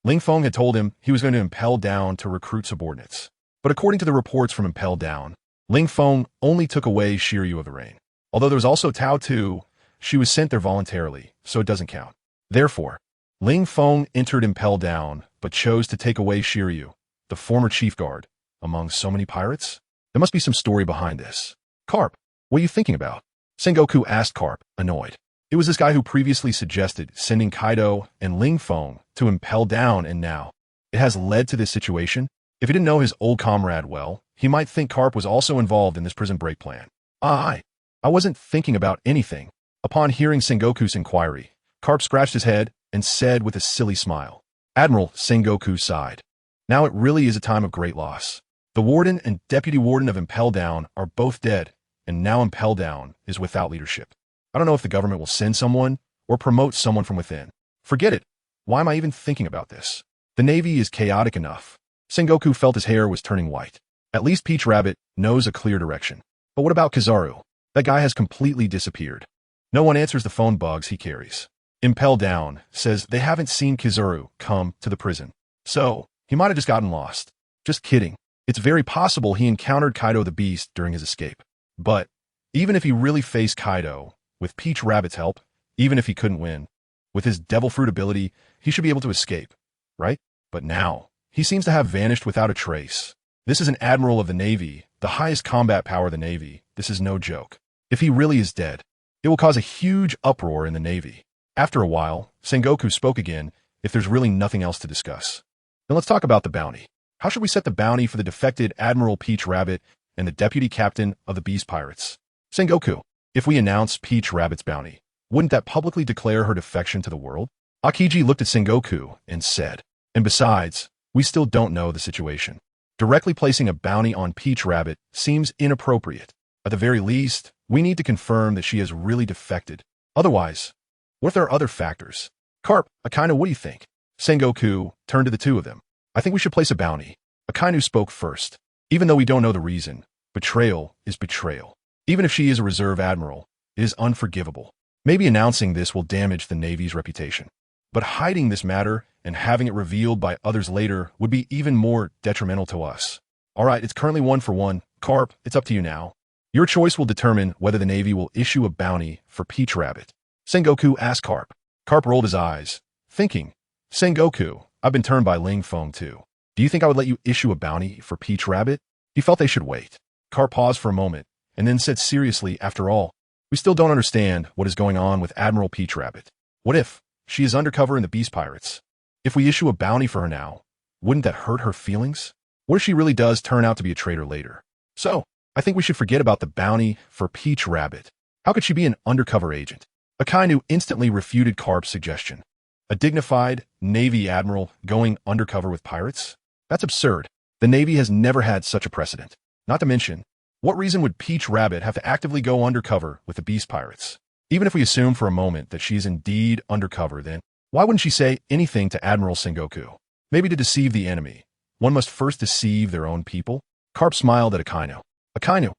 Speaker 1: Ling Feng had told him he was going to Impel Down to recruit subordinates. But according to the reports from Impel Down, Ling Feng only took away Shiryu of the Rain. Although there was also Tao 2, she was sent there voluntarily, so it doesn't count. Therefore, Ling Feng entered Impel Down, but chose to take away Shiryu, the former chief guard, among so many pirates? There must be some story behind this. Carp, what are you thinking about? Sengoku asked Carp, annoyed. It was this guy who previously suggested sending Kaido and Ling Feng to Impel Down, and now it has led to this situation. If he didn't know his old comrade well, he might think Carp was also involved in this prison break plan. I wasn't thinking about anything. Upon hearing Sengoku's inquiry, Carp scratched his head and said with a silly smile. Admiral, Sengoku sighed. Now it really is a time of great loss. The warden and deputy warden of Impel Down are both dead, and now Impel Down is without leadership. I don't know if the government will send someone or promote someone from within. Forget it. Why am I even thinking about this? The Navy is chaotic enough. Sengoku felt his hair was turning white. At least Peach Rabbit knows a clear direction. But what about Kizaru? That guy has completely disappeared. No one answers the phone bugs he carries. Impel Down says they haven't seen Kizaru come to the prison. So, he might have just gotten lost. Just kidding. It's very possible he encountered Kaido the Beast during his escape. But, even if he really faced Kaido, with Peach Rabbit's help, even if he couldn't win, with his devil fruit ability, he should be able to escape, right? But now, he seems to have vanished without a trace. This is an admiral of the Navy, the highest combat power of the Navy. This is no joke. If he really is dead, it will cause a huge uproar in the Navy. After a while, Sengoku spoke again, if there's really nothing else to discuss. Then let's talk about the bounty. How should we set the bounty for the defected Admiral Peach Rabbit and the deputy captain of the Beast Pirates? Sengoku, if we announce Peach Rabbit's bounty, wouldn't that publicly declare her defection to the world? Akiji looked at Sengoku and said, and besides, we still don't know the situation. Directly placing a bounty on Peach Rabbit seems inappropriate. At the very least, we need to confirm that she has really defected. Otherwise, what if there are other factors? Carp, Akainu, what do you think? Sengoku turned to the two of them. I think we should place a bounty. Akainu spoke first. Even though we don't know the reason, betrayal is betrayal. Even if she is a reserve admiral, it is unforgivable. Maybe announcing this will damage the Navy's reputation. But hiding this matter and having it revealed by others later would be even more detrimental to us. All right, it's currently 1-1. Carp, it's up to you now. Your choice will determine whether the Navy will issue a bounty for Peach Rabbit. Sengoku asked Carp. Carp rolled his eyes, thinking, Sengoku, I've been turned by Ling Feng too. Do you think I would let you issue a bounty for Peach Rabbit? He felt they should wait. Carp paused for a moment, and then said seriously, after all, we still don't understand what is going on with Admiral Peach Rabbit. What if she is undercover in the Beast Pirates? If we issue a bounty for her now, wouldn't that hurt her feelings? What if she really does turn out to be a traitor later? So, I think we should forget about the bounty for Peach Rabbit. How could she be an undercover agent? Akainu instantly refuted Carp's suggestion. A dignified Navy admiral going undercover with pirates? That's absurd. The Navy has never had such a precedent. Not to mention, What reason would Peach Rabbit have to actively go undercover with the Beast Pirates? Even if we assume for a moment that she's indeed undercover, then why wouldn't she say anything to Admiral Sengoku? Maybe to deceive the enemy. One must first deceive their own people? Carp smiled at Akainu. Akainu.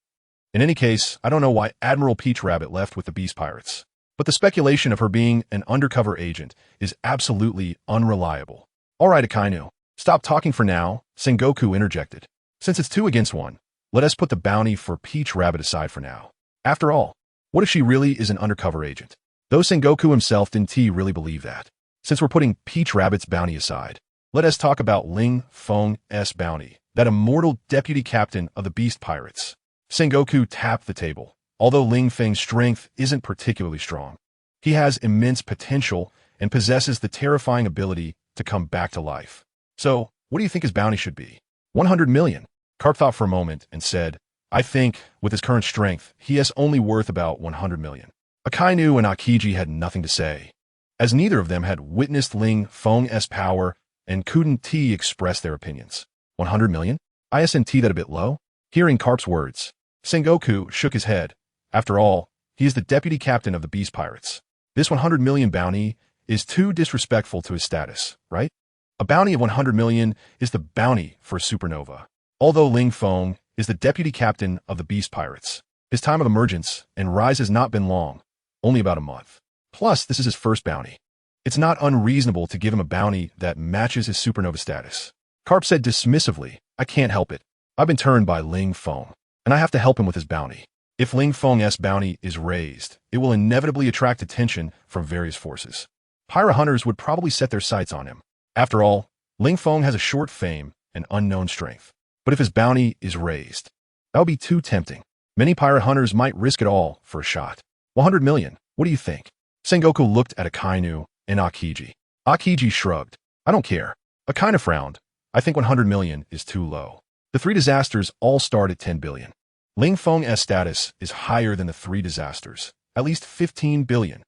Speaker 1: In any case, I don't know why Admiral Peach Rabbit left with the Beast Pirates. But the speculation of her being an undercover agent is absolutely unreliable. All right, Akainu. Stop talking for now, Sengoku interjected. Since it's 2 against 1, let us put the bounty for Peach Rabbit aside for now. After all, what if she really is an undercover agent? Though Sengoku himself didn't really believe that. Since we're putting Peach Rabbit's bounty aside, let us talk about Ling Feng's bounty, that immortal deputy captain of the Beast Pirates. Sengoku tapped the table. Although Ling Feng's strength isn't particularly strong, he has immense potential and possesses the terrifying ability to come back to life. So, what do you think his bounty should be? 100 million. Carp thought for a moment and said, I think, with his current strength, he is only worth about 100 million. Akainu and Akiji had nothing to say, as neither of them had witnessed Ling Feng's power and couldn't express their opinions. 100 million? Isn't that a bit low? Hearing Carp's words, Sengoku shook his head. After all, he is the deputy captain of the Beast Pirates. This 100 million bounty is too disrespectful to his status, right? A bounty of 100 million is the bounty for a supernova. Although Ling Feng is the deputy captain of the Beast Pirates, his time of emergence and rise has not been long, only about a month. Plus, this is his first bounty. It's not unreasonable to give him a bounty that matches his supernova status. Carp said dismissively, I can't help it. I've been turned by Ling Feng, and I have to help him with his bounty. If Ling Feng's bounty is raised, it will inevitably attract attention from various forces. Pirate hunters would probably set their sights on him. After all, Ling Feng has a short fame and unknown strength. But if his bounty is raised, that would be too tempting. Many pirate hunters might risk it all for a shot. 100 million, what do you think? Sengoku looked at Akainu and Akiji. Akiji shrugged. I don't care. Akainu frowned. I think 100 million is too low. The 3 disasters all start at 10 billion. Ling Feng's status is higher than the 3 disasters, at least 15 billion.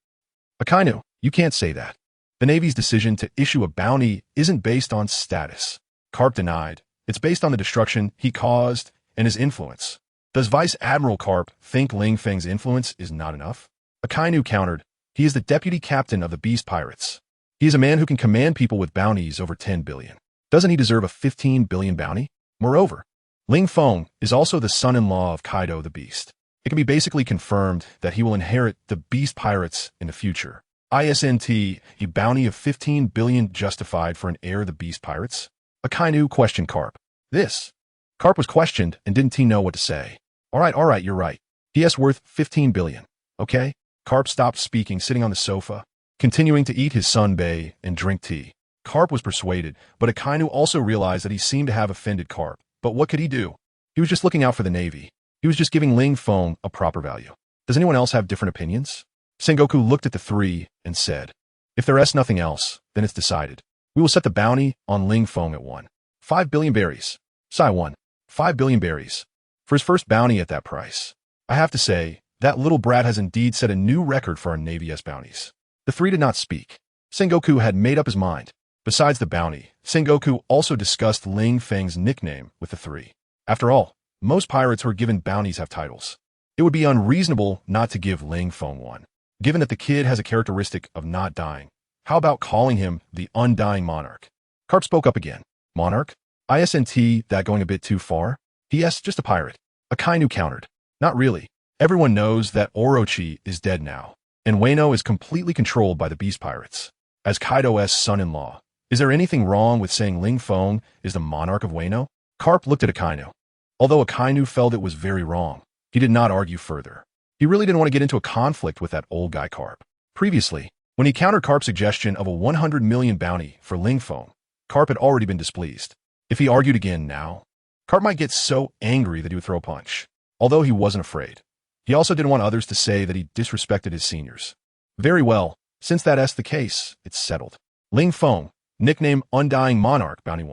Speaker 1: Akainu, you can't say that. The Navy's decision to issue a bounty isn't based on status. Carp denied. It's based on the destruction he caused and his influence. Does Vice Admiral Carp think Ling Feng's influence is not enough? Akainu countered. He is the deputy captain of the Beast Pirates. He is a man who can command people with bounties over 10 billion. Doesn't he deserve a 15 billion bounty? Moreover, Ling Feng is also the son-in-law of Kaido the Beast. It can be basically confirmed that he will inherit the Beast Pirates in the future. Isn't a bounty of 15 billion justified for an heir of the Beast Pirates? Akainu questioned Carp. This. Carp was questioned and didn't know what to say. All right, you're right. He is worth 15 billion. Okay? Carp stopped speaking, sitting on the sofa, continuing to eat his sunbae and drink tea. Carp was persuaded, but Akainu also realized that he seemed to have offended Carp. But what could he do? He was just looking out for the Navy. He was just giving Ling Feng a proper value. Does anyone else have different opinions? Sengoku looked at the 3 and said, if there is nothing else, then it's decided. We will set the bounty on Ling Feng at 5 billion berries. Sai 5 billion berries. For his first bounty at that price. I have to say, that little brat has indeed set a new record for our Navy's bounties. The 3 did not speak. Sengoku had made up his mind. Besides the bounty, Sengoku also discussed Ling Feng's nickname with the 3. After all, most pirates who are given bounties have titles. It would be unreasonable not to give Ling Feng one, given that the kid has a characteristic of not dying. How about calling him the Undying Monarch? Carp spoke up again. Monarch? Isn't that going a bit too far? He.S. just a pirate. Akainu countered. Not really. Everyone knows that Orochi is dead now, and Wano is completely controlled by the Beast Pirates. As Kaido's son-in-law, is there anything wrong with saying Ling Feng is the monarch of Wano? Carp looked at Akainu. Although Akainu felt it was very wrong, he did not argue further. He really didn't want to get into a conflict with that old guy Carp. Previously, when he countered Carp's suggestion of a 100 million bounty for Ling Feng, Carp had already been displeased. If he argued again now, Carp might get so angry that he would throw a punch. Although he wasn't afraid, he also didn't want others to say that he disrespected his seniors. Very well, since that's the case, it's settled. Ling Feng, nickname Undying Monarch, bounty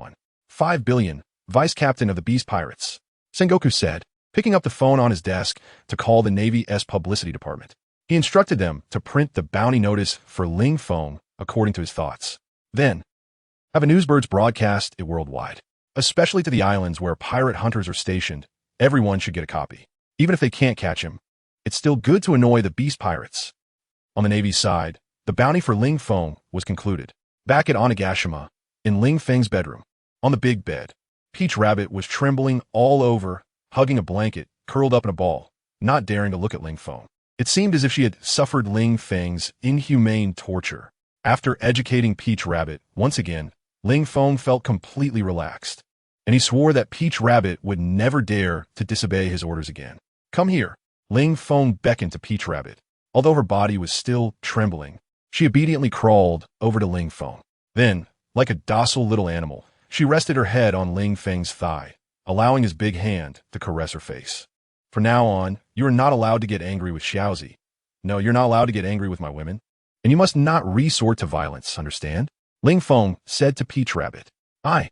Speaker 1: 5 billion, vice captain of the Beast Pirates. Sengoku said, picking up the phone on his desk to call the Navy's publicity department. He instructed them to print the bounty notice for Ling Feng according to his thoughts. Then, have a newsbirds broadcast it worldwide, especially to the islands where pirate hunters are stationed, Everyone should get a copy. Even if they can't catch him, it's still good to annoy the beast pirates. On the Navy's side, the bounty for Ling Feng was concluded. Back at Onigashima, in Ling Feng's bedroom, on the big bed, Peach Rabbit was trembling all over, hugging a blanket, curled up in a ball, not daring to look at Ling Feng. It seemed as if she had suffered Ling Feng's inhumane torture. After educating Peach Rabbit once again, Ling Feng felt completely relaxed, and he swore that Peach Rabbit would never dare to disobey his orders again. Come here. Ling Feng beckoned to Peach Rabbit. Although her body was still trembling, she obediently crawled over to Ling Feng. Then, like a docile little animal, she rested her head on Ling Feng's thigh, allowing his big hand to caress her face. From now on, you are not allowed to get angry with Xiaozi. No, you're not allowed to get angry with my women. And you must not resort to violence, understand? Ling Feng said to Peach Rabbit. I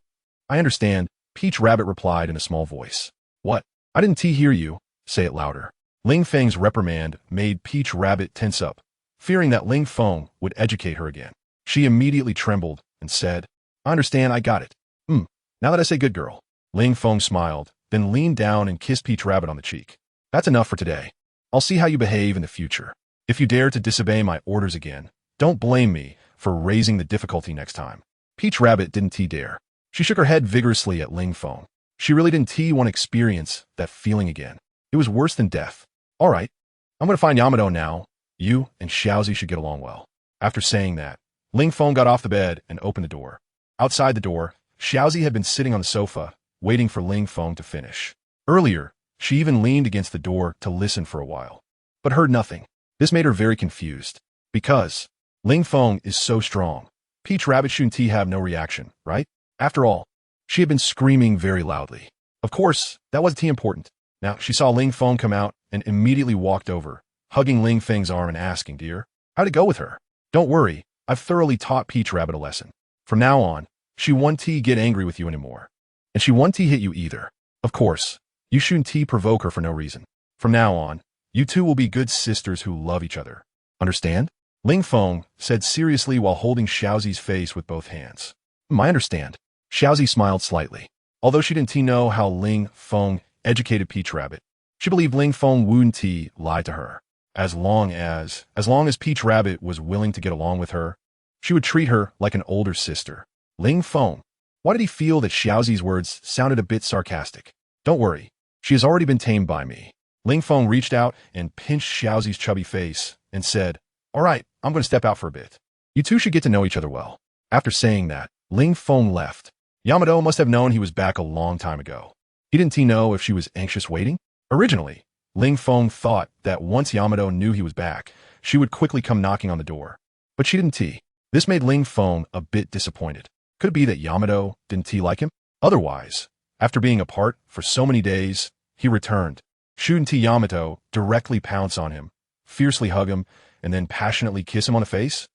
Speaker 1: understand, Peach Rabbit replied in a small voice. What? I didn't hear you. Say it louder. Ling Feng's reprimand made Peach Rabbit tense up, fearing that Ling Feng would educate her again. She immediately trembled and said, I understand, I got it. Now that I say good girl. Ling Feng smiled, then leaned down and kissed Peach Rabbit on the cheek. That's enough for today. I'll see how you behave in the future. If you dare to disobey my orders again, don't blame me for raising the difficulty next time. Peach Rabbit didn't dare. She shook her head vigorously at Ling Feng. She really didn't want to experience that feeling again. It was worse than death. All right, I'm going to find Yamato now. You and Xiaozi should get along well. After saying that, Ling Feng got off the bed and opened the door. Outside the door, Xiaozi had been sitting on the sofa, waiting for Ling Feng to finish. Earlier, she even leaned against the door to listen for a while, but heard nothing. This made her very confused, because Ling Feng is so strong. Peach Rabbit shouldn't have no reaction, right? After all, she had been screaming very loudly. Of course, that wasn't important. Now, she saw Ling Feng come out and immediately walked over, hugging Ling Feng's arm and asking, Dear, how'd it go with her? Don't worry, I've thoroughly taught Peach Rabbit a lesson. From now on, she won't get angry with you anymore. And she won't hit you either. Of course, you shouldn't provoke her for no reason. From now on, you two will be good sisters who love each other. Understand? Ling Feng said seriously while holding Xiaozi's face with both hands. I understand. Xiaozi smiled slightly. Although she didn't know how Ling Feng educated Peach Rabbit, she believed Ling Feng wouldn't lie to her. As long as Peach Rabbit was willing to get along with her, she would treat her like an older sister. Ling Feng. Why did he feel that Xiaozi's words sounded a bit sarcastic? Don't worry, she has already been tamed by me. Ling Feng reached out and pinched Xiaozi's chubby face and said, All right, I'm going to step out for a bit. You two should get to know each other well. After saying that, Ling Feng left. Yamato must have known he was back a long time ago. He didn't know if she was anxious waiting? Originally, Ling Feng thought that once Yamato knew he was back, she would quickly come knocking on the door. But she didn't. This made Ling Feng a bit disappointed. Could it be that Yamato didn't like him? Otherwise, after being apart for so many days, he returned. Shouldn't Yamato directly pounce on him, fiercely hug him, and then passionately kiss him on the face?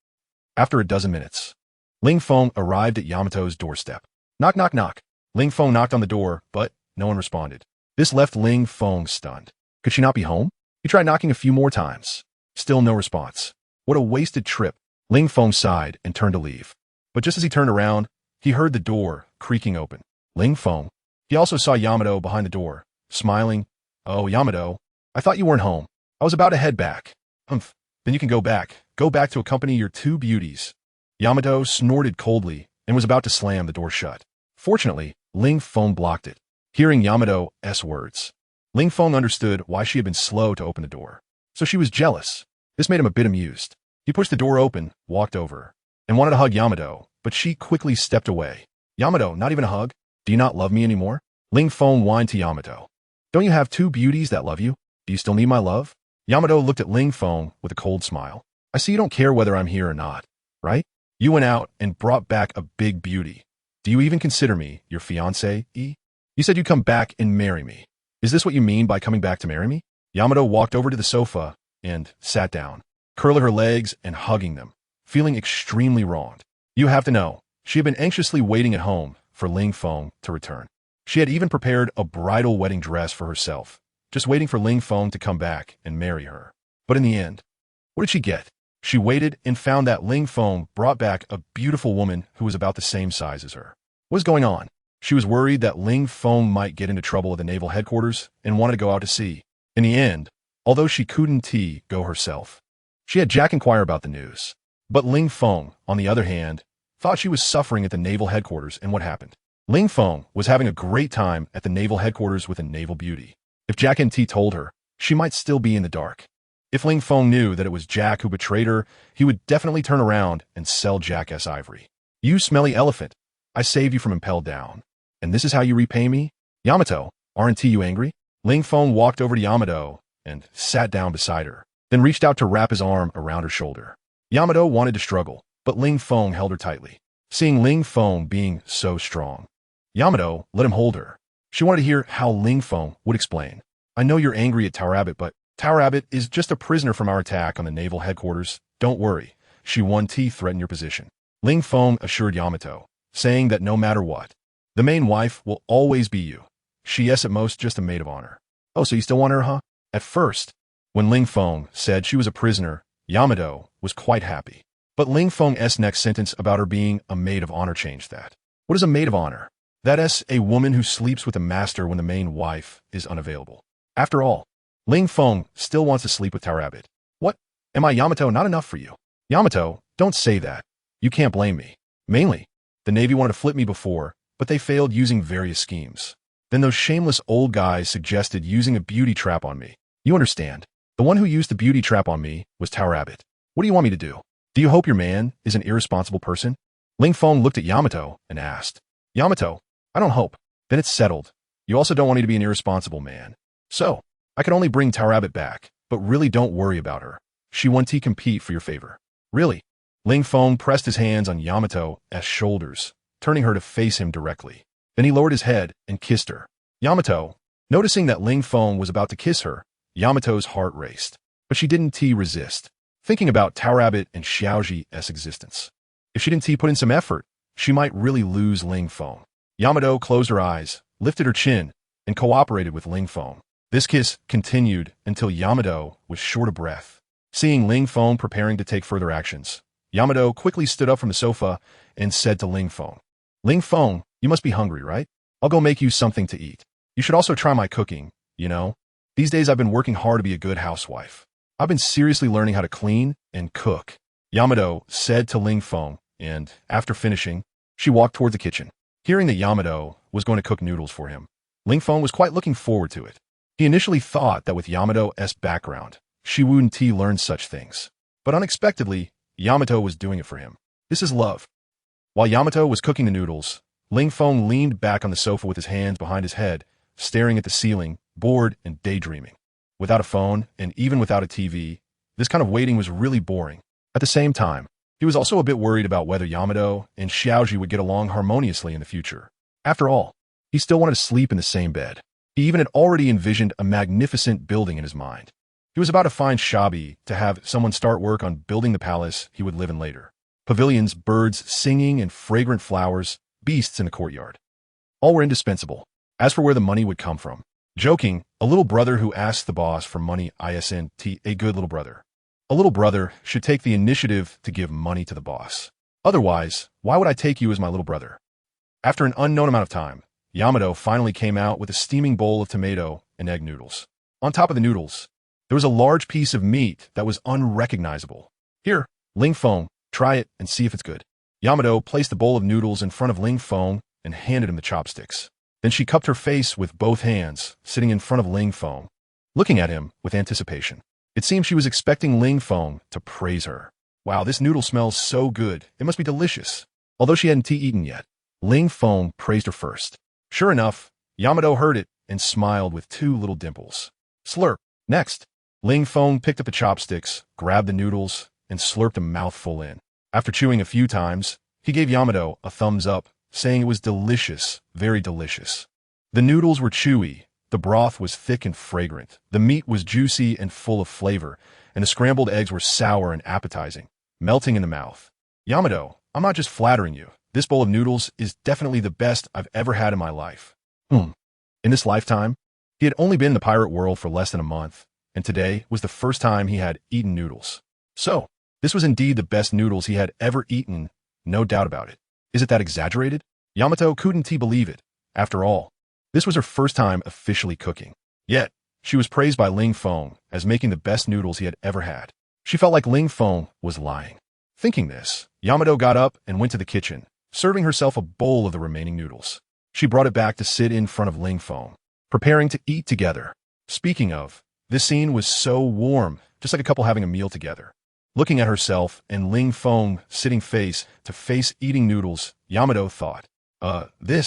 Speaker 1: After a dozen minutes, Ling Feng arrived at Yamato's doorstep. Knock, knock, knock. Ling Feng knocked on the door, but no one responded. This left Ling Feng stunned. Could she not be home? He tried knocking a few more times. Still no response. What a wasted trip. Ling Feng sighed and turned to leave. But just as he turned around, he heard the door creaking open. Ling Feng. He also saw Yamato behind the door, smiling. Oh, Yamato, I thought you weren't home. I was about to head back. Humph. Then you can go back. Go back to accompany your two beauties. Yamato snorted coldly and was about to slam the door shut. Fortunately, Ling Feng blocked it. Hearing Yamato's words, Ling Feng understood why she had been slow to open the door. So she was jealous. This made him a bit amused. He pushed the door open, walked over, and wanted to hug Yamato, but she quickly stepped away. Yamato, not even a hug? Do you not love me anymore? Ling Feng whined to Yamato. Don't you have two beauties that love you? Do you still need my love? Yamato looked at Ling Feng with a cold smile. I see you don't care whether I'm here or not, right? You went out and brought back a big beauty. Do you even consider me your fiancé? You said you'd come back and marry me. Is this what you mean by coming back to marry me? Yamato walked over to the sofa and sat down, curling her legs and hugging them, feeling extremely wronged. You have to know, she had been anxiously waiting at home for Ling Feng to return. She had even prepared a bridal wedding dress for herself, just waiting for Ling Feng to come back and marry her. But in the end, what did she get? She waited and found that Ling Feng brought back a beautiful woman who was about the same size as her. What is going on? She was worried that Ling Feng might get into trouble at the naval headquarters and wanted to go out to sea. In the end, although she couldn't go herself, she had Jack inquire about the news. But Ling Feng, on the other hand, thought she was suffering at the naval headquarters, and what happened? Ling Feng was having a great time at the naval headquarters with a naval beauty. If Jack and T told her, she might still be in the dark. If Ling Feng knew that it was Jack who betrayed her, he would definitely turn around and sell Jack as ivory. You smelly elephant, I saved you from impelled down. And this is how you repay me? Yamato, aren't you angry? Ling Feng walked over to Yamato and sat down beside her, then reached out to wrap his arm around her shoulder. Yamato wanted to struggle, but Ling Feng held her tightly. Seeing Ling Feng being so strong, Yamato let him hold her. She wanted to hear how Ling Feng would explain. I know you're angry at Tower Rabbit, but Tower Rabbit is just a prisoner from our attack on the naval headquarters. Don't worry. She won't threaten your position. Ling Feng assured Yamato, saying that no matter what, the main wife will always be you. She is at most just a maid of honor. Oh, so you still want her, huh? At first, when Ling Feng said she was a prisoner, Yamato was quite happy. But Ling Feng's next sentence about her being a maid of honor changed that. What is a maid of honor? That is a woman who sleeps with the master when the main wife is unavailable. After all, Ling Feng still wants to sleep with Tower Rabbit. What? Am I Yamato not enough for you? Yamato, don't say that. You can't blame me. Mainly, the Navy wanted to flip me before, but they failed using various schemes. Then those shameless old guys suggested using a beauty trap on me. You understand. The one who used the beauty trap on me was Tower Rabbit. What do you want me to do? Do you hope your man is an irresponsible person? Ling Feng looked at Yamato and asked. Yamato, I don't hope. Then it's settled. You also don't want me to be an irresponsible man. So, I can only bring Tower Rabbit back, but really don't worry about her. She won't compete for your favor. Really? Ling Feng pressed his hands on Yamato's shoulders, turning her to face him directly. Then he lowered his head and kissed her. Yamato, noticing that Ling Feng was about to kiss her, Yamato's heart raced. But she didn't resist, thinking about Tower Rabbit and Xiaoji's existence. If she didn't put in some effort, she might really lose Ling Feng. Yamato closed her eyes, lifted her chin, and cooperated with Ling Feng. This kiss continued until Yamato was short of breath. Seeing Ling Feng preparing to take further actions, Yamato quickly stood up from the sofa and said to Ling Feng, Ling Feng, you must be hungry, right? I'll go make you something to eat. You should also try my cooking, you know? These days I've been working hard to be a good housewife. I've been seriously learning how to clean and cook, Yamato said to Ling Feng, and after finishing, she walked toward the kitchen. Hearing that Yamato was going to cook noodles for him, Ling Feng was quite looking forward to it. He initially thought that with Yamato's background, she wouldn't learn such things. But unexpectedly, Yamato was doing it for him. This is love. While Yamato was cooking the noodles, Ling Feng leaned back on the sofa with his hands behind his head, staring at the ceiling, bored and daydreaming. Without a phone, and even without a TV, this kind of waiting was really boring. At the same time, he was also a bit worried about whether Yamato and Xiaoji would get along harmoniously in the future. After all, he still wanted to sleep in the same bed. He even had already envisioned a magnificent building in his mind. He was about to find Shabi to have someone start work on building the palace he would live in later. Pavilions, birds singing, and fragrant flowers, beasts in the courtyard. All were indispensable. As for where the money would come from, joking, a little brother who asked the boss for money isn't a good little brother. A little brother should take the initiative to give money to the boss. Otherwise, why would I take you as my little brother? After an unknown amount of time, Yamato finally came out with a steaming bowl of tomato and egg noodles. On top of the noodles, there was a large piece of meat that was unrecognizable. Here, Ling Feng, try it and see if it's good. Yamato placed the bowl of noodles in front of Ling Feng and handed him the chopsticks. Then she cupped her face with both hands, sitting in front of Ling Feng, looking at him with anticipation. It seemed she was expecting Ling Feng to praise her. Wow, this noodle smells so good. It must be delicious. Although she hadn't eaten yet, Ling Feng praised her first. Sure enough, Yamato heard it and smiled with two little dimples. Slurp. Next, Ling Feng picked up the chopsticks, grabbed the noodles, and slurped a mouthful in. After chewing a few times, he gave Yamato a thumbs up, saying it was delicious, very delicious. The noodles were chewy, the broth was thick and fragrant, the meat was juicy and full of flavor, and the scrambled eggs were sour and appetizing, melting in the mouth. Yamato, I'm not just flattering you. This bowl of noodles is definitely the best I've ever had in my life. In this lifetime, he had only been in the pirate world for less than a month, and today was the first time he had eaten noodles. So, this was indeed the best noodles he had ever eaten, no doubt about it. Is it that exaggerated? Yamato couldn't believe it, After all, this was her first time officially cooking. Yet, she was praised by Ling Feng as making the best noodles he had ever had. She felt like Ling Feng was lying. Thinking this, Yamato got up and went to the kitchen, serving herself a bowl of the remaining noodles. She brought it back to sit in front of Ling Feng, preparing to eat together. Speaking of, this scene was so warm, just like a couple having a meal together. Looking at herself and Ling Feng sitting face to face eating noodles, Yamato thought, are you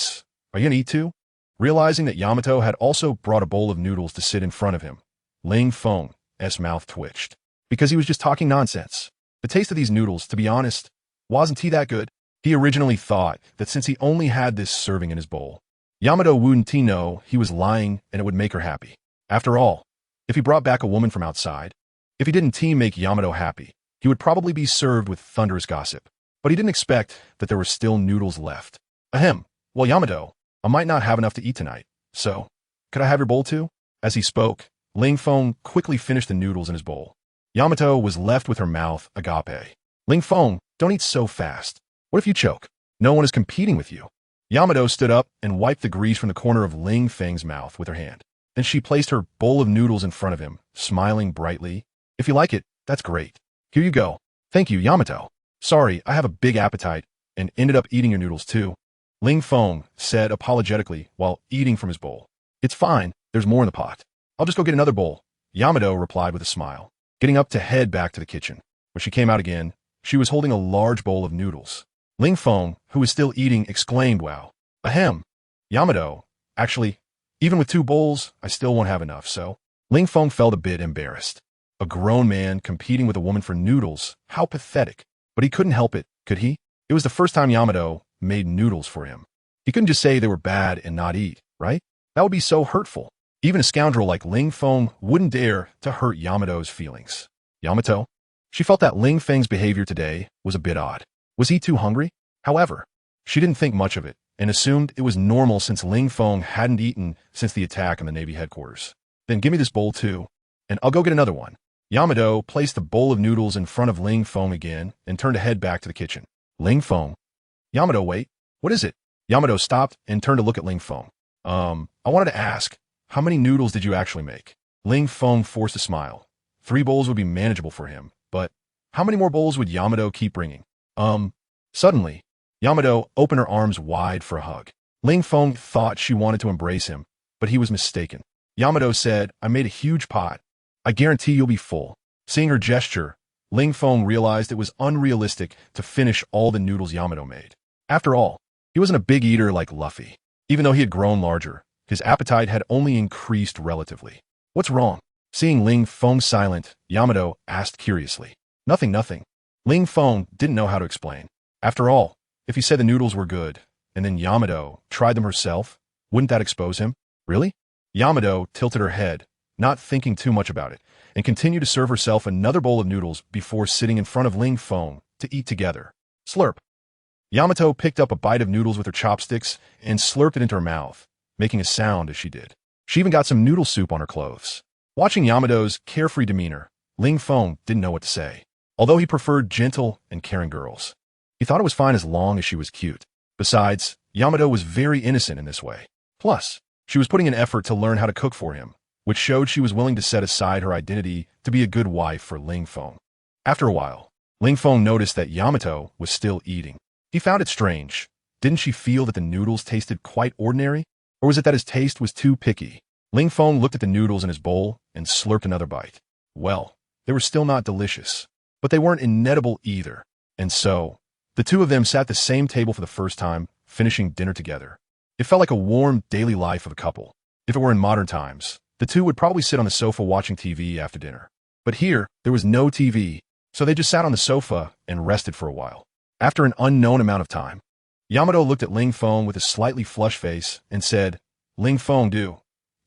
Speaker 1: gonna eat too? Realizing that Yamato had also brought a bowl of noodles to sit in front of him, Ling Feng's mouth twitched. Because he was just talking nonsense. The taste of these noodles, to be honest, wasn't that good. He originally thought that since he only had this serving in his bowl, Yamato wouldn't know he was lying and it would make her happy. After all, if he brought back a woman from outside, if he didn't make Yamato happy, he would probably be served with thunderous gossip. But he didn't expect that there were still noodles left. Ahem. Well, Yamato, I might not have enough to eat tonight, so could I have your bowl too? As he spoke, Ling Feng quickly finished the noodles in his bowl. Yamato was left with her mouth agape. Ling Feng, don't eat so fast. What if you choke? No one is competing with you. Yamato stood up and wiped the grease from the corner of Ling Feng's mouth with her hand. Then she placed her bowl of noodles in front of him, smiling brightly. If you like it, that's great. Here you go. Thank you, Yamato. Sorry, I have a big appetite and ended up eating your noodles too. Ling Feng said apologetically while eating from his bowl. It's fine, there's more in the pot. I'll just go get another bowl. Yamato replied with a smile, getting up to head back to the kitchen. When she came out again, she was holding a large bowl of noodles. Ling Feng, who was still eating, exclaimed, wow. Ahem. Yamato, actually, even with 2 bowls, I still won't have enough, so. Ling Feng felt a bit embarrassed. A grown man competing with a woman for noodles, how pathetic. But he couldn't help it, could he? It was the first time Yamato made noodles for him. He couldn't just say they were bad and not eat, right? That would be so hurtful. Even a scoundrel like Ling Feng wouldn't dare to hurt Yamato's feelings. Yamato? She felt that Ling Feng's behavior today was a bit odd. Was he too hungry? However, she didn't think much of it and assumed it was normal since Ling Feng hadn't eaten since the attack on the Navy headquarters. Then give me this bowl too, and I'll go get another one. Yamato placed the bowl of noodles in front of Ling Feng again and turned to head back to the kitchen. Ling Feng. Yamato, wait. What is it? Yamato stopped and turned to look at Ling Feng. I wanted to ask, how many noodles did you actually make? Ling Feng forced a smile. 3 bowls would be manageable for him, but how many more bowls would Yamato keep bringing? Suddenly, Yamato opened her arms wide for a hug. Ling Feng thought she wanted to embrace him, but he was mistaken. Yamato said, I made a huge pot. I guarantee you'll be full. Seeing her gesture, Ling Feng realized it was unrealistic to finish all the noodles Yamato made. After all, he wasn't a big eater like Luffy. Even though he had grown larger, his appetite had only increased relatively. What's wrong? Seeing Ling Feng silent, Yamato asked curiously. Nothing. Ling Feng didn't know how to explain. After all, if he said the noodles were good, and then Yamato tried them herself, wouldn't that expose him? Really? Yamato tilted her head, not thinking too much about it, and continued to serve herself another bowl of noodles before sitting in front of Ling Feng to eat together. Slurp. Yamato picked up a bite of noodles with her chopsticks and slurped it into her mouth, making a sound as she did. She even got some noodle soup on her clothes. Watching Yamato's carefree demeanor, Ling Feng didn't know what to say. Although he preferred gentle and caring girls, he thought it was fine as long as she was cute. Besides, Yamato was very innocent in this way. Plus, she was putting an effort to learn how to cook for him, which showed she was willing to set aside her identity to be a good wife for Ling Feng. After a while, Ling Feng noticed that Yamato was still eating. He found it strange. Didn't she feel that the noodles tasted quite ordinary? Or was it that his taste was too picky? Ling Feng looked at the noodles in his bowl and slurped another bite. Well, they were still not delicious, but they weren't inedible either. And so, the two of them sat at the same table for the first time, finishing dinner together. It felt like a warm daily life of a couple. If it were in modern times, the two would probably sit on the sofa watching TV after dinner. But here, there was no TV, so they just sat on the sofa and rested for a while. After an unknown amount of time, Yamato looked at Ling Feng with a slightly flushed face and said, Ling Feng, do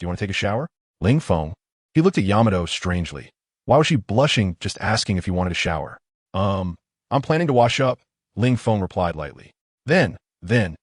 Speaker 1: you want to take a shower? Ling Feng. He looked at Yamato strangely. Why was she blushing just asking if he wanted a shower? I'm planning to wash up, Ling Feng replied lightly. Then, do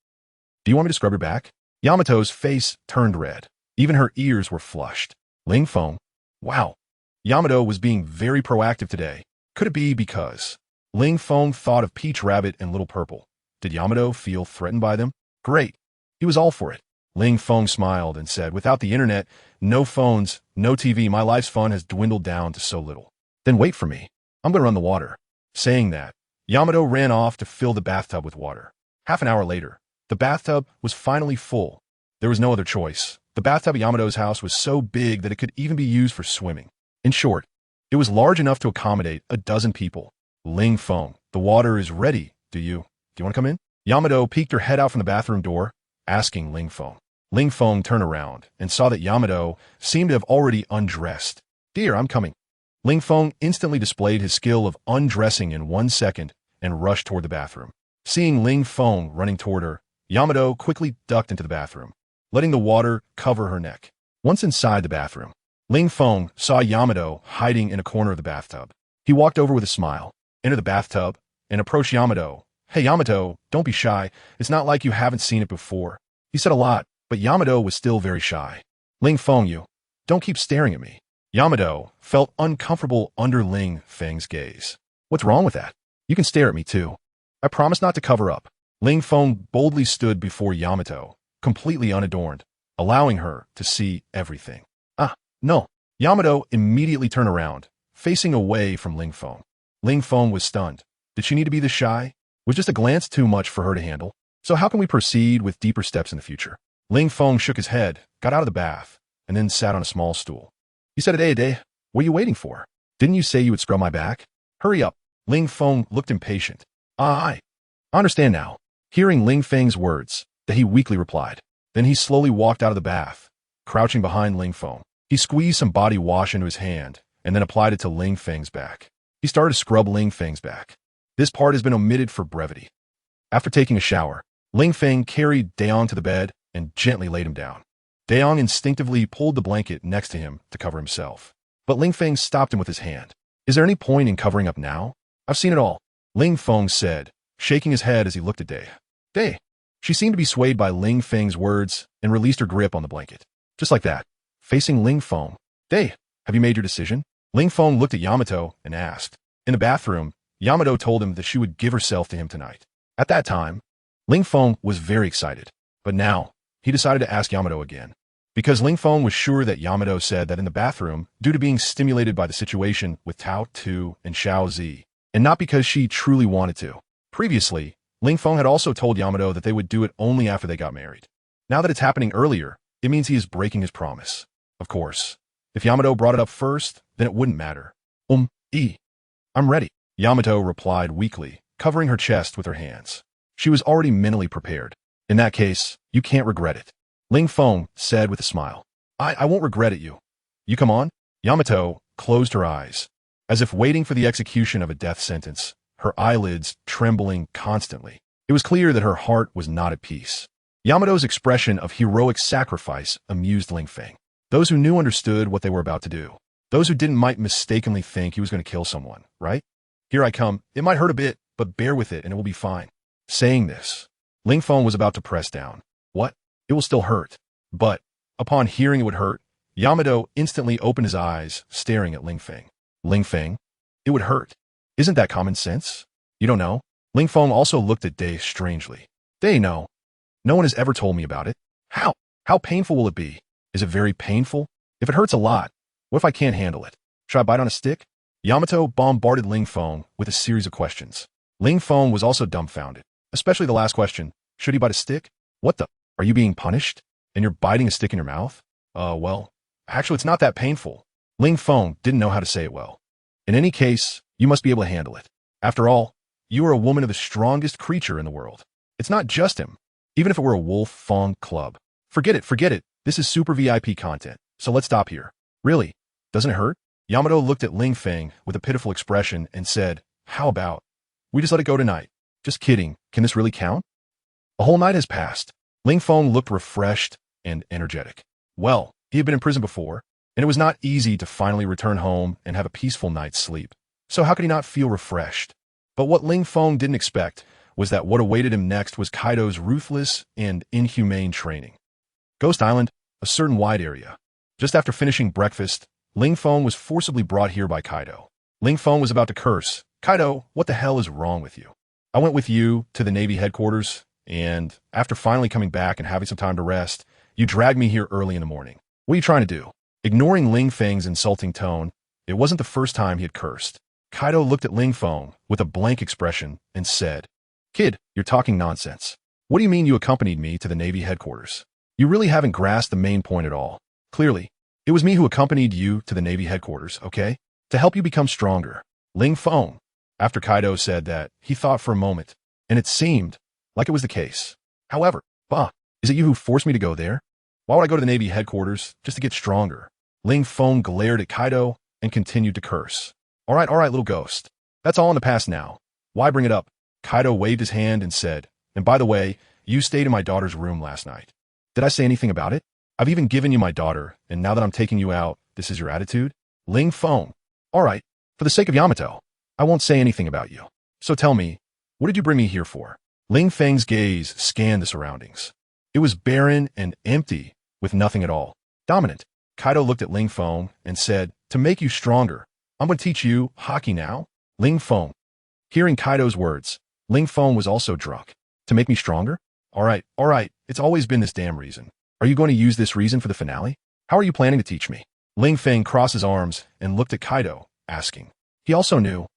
Speaker 1: you want me to scrub your back? Yamato's face turned red. Even her ears were flushed. Ling Feng. Wow. Yamato was being very proactive today. Could it be because Ling Feng thought of Peach Rabbit and Little Purple? Did Yamato feel threatened by them? Great. He was all for it. Ling Feng smiled and said, without the internet, no phones, no TV, my life's fun has dwindled down to so little. Then wait for me. I'm going to run the water. Saying that, Yamato ran off to fill the bathtub with water. Half an hour later, the bathtub was finally full. There was no other choice. The bathtub at Yamato's house was so big that it could even be used for swimming. In short, it was large enough to accommodate a dozen people. Ling Feng, the water is ready. Do you want to come in? Yamato peeked her head out from the bathroom door, asking Ling Feng. Ling Feng turned around and saw that Yamato seemed to have already undressed. Dear, I'm coming. Ling Feng instantly displayed his skill of undressing in 1 second and rushed toward the bathroom. Seeing Ling Feng running toward her, Yamato quickly ducked into the bathroom, letting the water cover her neck. Once inside the bathroom, Ling Feng saw Yamato hiding in a corner of the bathtub. He walked over with a smile, entered the bathtub, and approached Yamato. Hey Yamato, don't be shy. It's not like you haven't seen it before. He said a lot, but Yamato was still very shy. Ling Feng, don't keep staring at me. Yamato felt uncomfortable under Ling Feng's gaze. What's wrong with that? You can stare at me too. I promise not to cover up. Ling Feng boldly stood before Yamato, completely unadorned, allowing her to see everything. No. Yamato immediately turned around, facing away from Ling Feng. Ling Feng was stunned. Did she need to be this shy? Was just a glance too much for her to handle? So how can we proceed with deeper steps in the future? Ling Feng shook his head, got out of the bath, and then sat on a small stool. You said a day. What are you waiting for? Didn't you say you would scrub my back? Hurry up. Ling Feng looked impatient. I understand now. Hearing Ling Feng's words, that he weakly replied. Then he slowly walked out of the bath, crouching behind Ling Feng. He squeezed some body wash into his hand and then applied it to Ling Feng's back. He started to scrub Ling Feng's back. This part has been omitted for brevity. After taking a shower, Ling Feng carried Daong to the bed and gently laid him down. Daong instinctively pulled the blanket next to him to cover himself. But Ling Feng stopped him with his hand. Is there any point in covering up now? I've seen it all, Ling Feng said, shaking his head as he looked at Day. She seemed to be swayed by Ling Feng's words and released her grip on the blanket. Just like that. Facing Ling Feng. Day, have you made your decision? Ling Feng looked at Yamato and asked. In the bathroom, Yamato told him that she would give herself to him tonight. At that time, Ling Feng was very excited. But now, he decided to ask Yamato again. Because Ling Feng was sure that Yamato said that in the bathroom, due to being stimulated by the situation with Tao Tu and Xiao Zi, and not because she truly wanted to. Previously, Ling Feng had also told Yamato that they would do it only after they got married. Now that it's happening earlier, it means he is breaking his promise. Of course, if Yamato brought it up first, then it wouldn't matter. I'm ready, Yamato replied weakly, covering her chest with her hands. She was already mentally prepared. In that case, you can't regret it. Ling Feng said with a smile. I won't regret it, you come on? Yamato closed her eyes, as if waiting for the execution of a death sentence, her eyelids trembling constantly. It was clear that her heart was not at peace. Yamato's expression of heroic sacrifice amused Ling Feng. Those who knew understood what they were about to do. Those who didn't might mistakenly think he was going to kill someone, right? Here I come. It might hurt a bit, but bear with it and it will be fine. Saying this, Ling Feng was about to press down. What? It will still hurt. But, upon hearing it would hurt, Yamato instantly opened his eyes, staring at Ling Feng. Ling Feng? It would hurt. Isn't that common sense? You don't know? Ling Feng also looked at Day strangely. Day, no. No one has ever told me about it. How? How painful will it be? Is it very painful? If it hurts a lot, what if I can't handle it? Should I bite on a stick? Yamato bombarded Ling Feng with a series of questions. Ling Feng was also dumbfounded, especially the last question. Should he bite a stick? What the? Are you being punished? And you're biting a stick in your mouth? Well, actually it's not that painful. Ling Feng didn't know how to say it well. In any case, you must be able to handle it. After all, you are a woman of the strongest creature in the world. It's not just him. Even if it were a wolf Feng club. Forget it. This is super VIP content. So let's stop here. Really? Doesn't it hurt? Yamato looked at Ling Feng with a pitiful expression and said, how about we just let it go tonight? Just kidding. Can this really count? A whole night has passed. Ling Feng looked refreshed and energetic. Well, he had been in prison before, and it was not easy to finally return home and have a peaceful night's sleep. So how could he not feel refreshed? But what Ling Feng didn't expect was that what awaited him next was Kaido's ruthless and inhumane training. Ghost Island, a certain wide area. Just after finishing breakfast, Ling Feng was forcibly brought here by Kaido. Ling Feng was about to curse. Kaido, what the hell is wrong with you? I went with you to the Navy headquarters, and after finally coming back and having some time to rest, You dragged me here early in the morning. What are you trying to do? Ignoring Ling Feng's insulting tone, it wasn't the first time he had cursed. Kaido looked at Ling Feng with a blank expression and said, "Kid, you're talking nonsense. What do you mean you accompanied me to the Navy headquarters? You really haven't grasped the main point at all. Clearly, it was me who accompanied you to the Navy headquarters, okay? To help you become stronger." Ling Feng. After Kaido said that, he thought for a moment, and it seemed like it was the case. However, is it you who forced me to go there? Why would I go to the Navy headquarters just to get stronger? Ling Feng glared at Kaido and continued to curse. All right, little ghost. That's all in the past now. Why bring it up? Kaido waved his hand and said, and by the way, you stayed in my daughter's room last night. Did I say anything about it? I've even given you my daughter, and now that I'm taking you out, this is your attitude? Ling Feng. All right, for the sake of Yamato, I won't say anything about you. So tell me, what did you bring me here for? Ling Feng's gaze scanned the surroundings. It was barren and empty, with nothing at all. Dominant. Kaido looked at Ling Feng and said, to make you stronger, I'm going to teach you hockey now. Ling Feng. Hearing Kaido's words, Ling Feng was also drunk. To make me stronger? All right, it's always been this damn reason. Are you going to use this reason for the finale? How are you planning to teach me? Ling Feng crossed his arms and looked at Kaido, asking. He also knew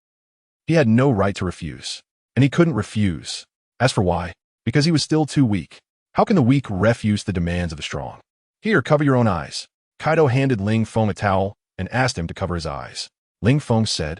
Speaker 1: he had no right to refuse, and he couldn't refuse. As for why? Because he was still too weak. How can the weak refuse the demands of the strong? Here, cover your own eyes. Kaido handed Ling Feng a towel and asked him to cover his eyes. Ling Feng said,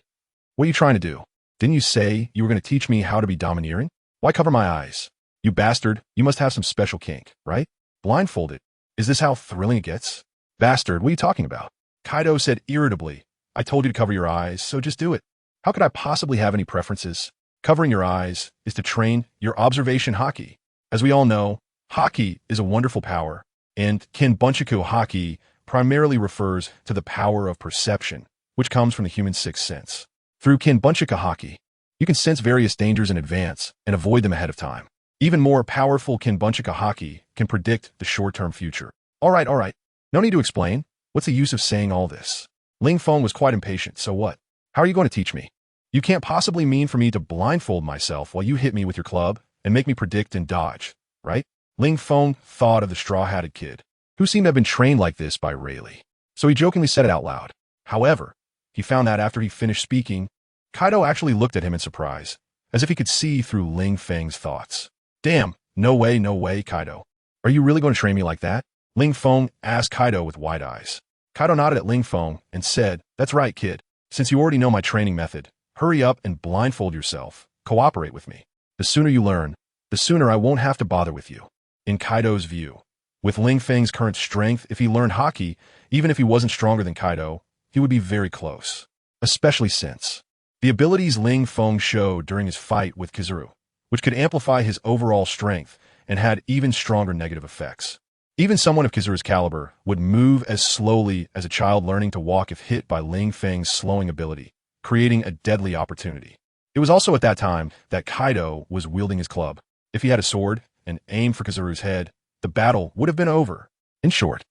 Speaker 1: what are you trying to do? Didn't you say you were going to teach me how to be domineering? Why cover my eyes? You bastard, you must have some special kink, right? Blindfolded. Is this how thrilling it gets? Bastard, what are you talking about? Kaido said irritably, I told you to cover your eyes, so just do it. How could I possibly have any preferences? Covering your eyes is to train your observation hockey. As we all know, hockey is a wonderful power, and Kinbunchaku hockey primarily refers to the power of perception, which comes from the human sixth sense. Through Kinbunchaku hockey, you can sense various dangers in advance and avoid them ahead of time. Even more powerful Kinbunchaku hockey can predict the short-term future. All right. No need to explain. What's the use of saying all this? Ling Feng was quite impatient, so what? How are you going to teach me? You can't possibly mean for me to blindfold myself while you hit me with your club and make me predict and dodge, right? Ling Feng thought of the straw-hatted kid, who seemed to have been trained like this by Rayleigh. So he jokingly said it out loud. However, he found that after he finished speaking, Kaido actually looked at him in surprise, as if he could see through Ling Feng's thoughts. Damn, no way, Kaido. Are you really going to train me like that? Ling Feng asked Kaido with wide eyes. Kaido nodded at Ling Feng and said, that's right, kid. Since you already know my training method, hurry up and blindfold yourself. Cooperate with me. The sooner you learn, the sooner I won't have to bother with you. In Kaido's view, with Ling Feng's current strength, if he learned hockey, even if he wasn't stronger than Kaido, he would be very close. Especially since the abilities Ling Feng showed during his fight with Kizaru, which could amplify his overall strength and had even stronger negative effects. Even someone of Kizaru's caliber would move as slowly as a child learning to walk if hit by Ling Feng's slowing ability, creating a deadly opportunity. It was also at that time that Kaido was wielding his club. If he had a sword and aimed for Kizaru's head, the battle would have been over. In short,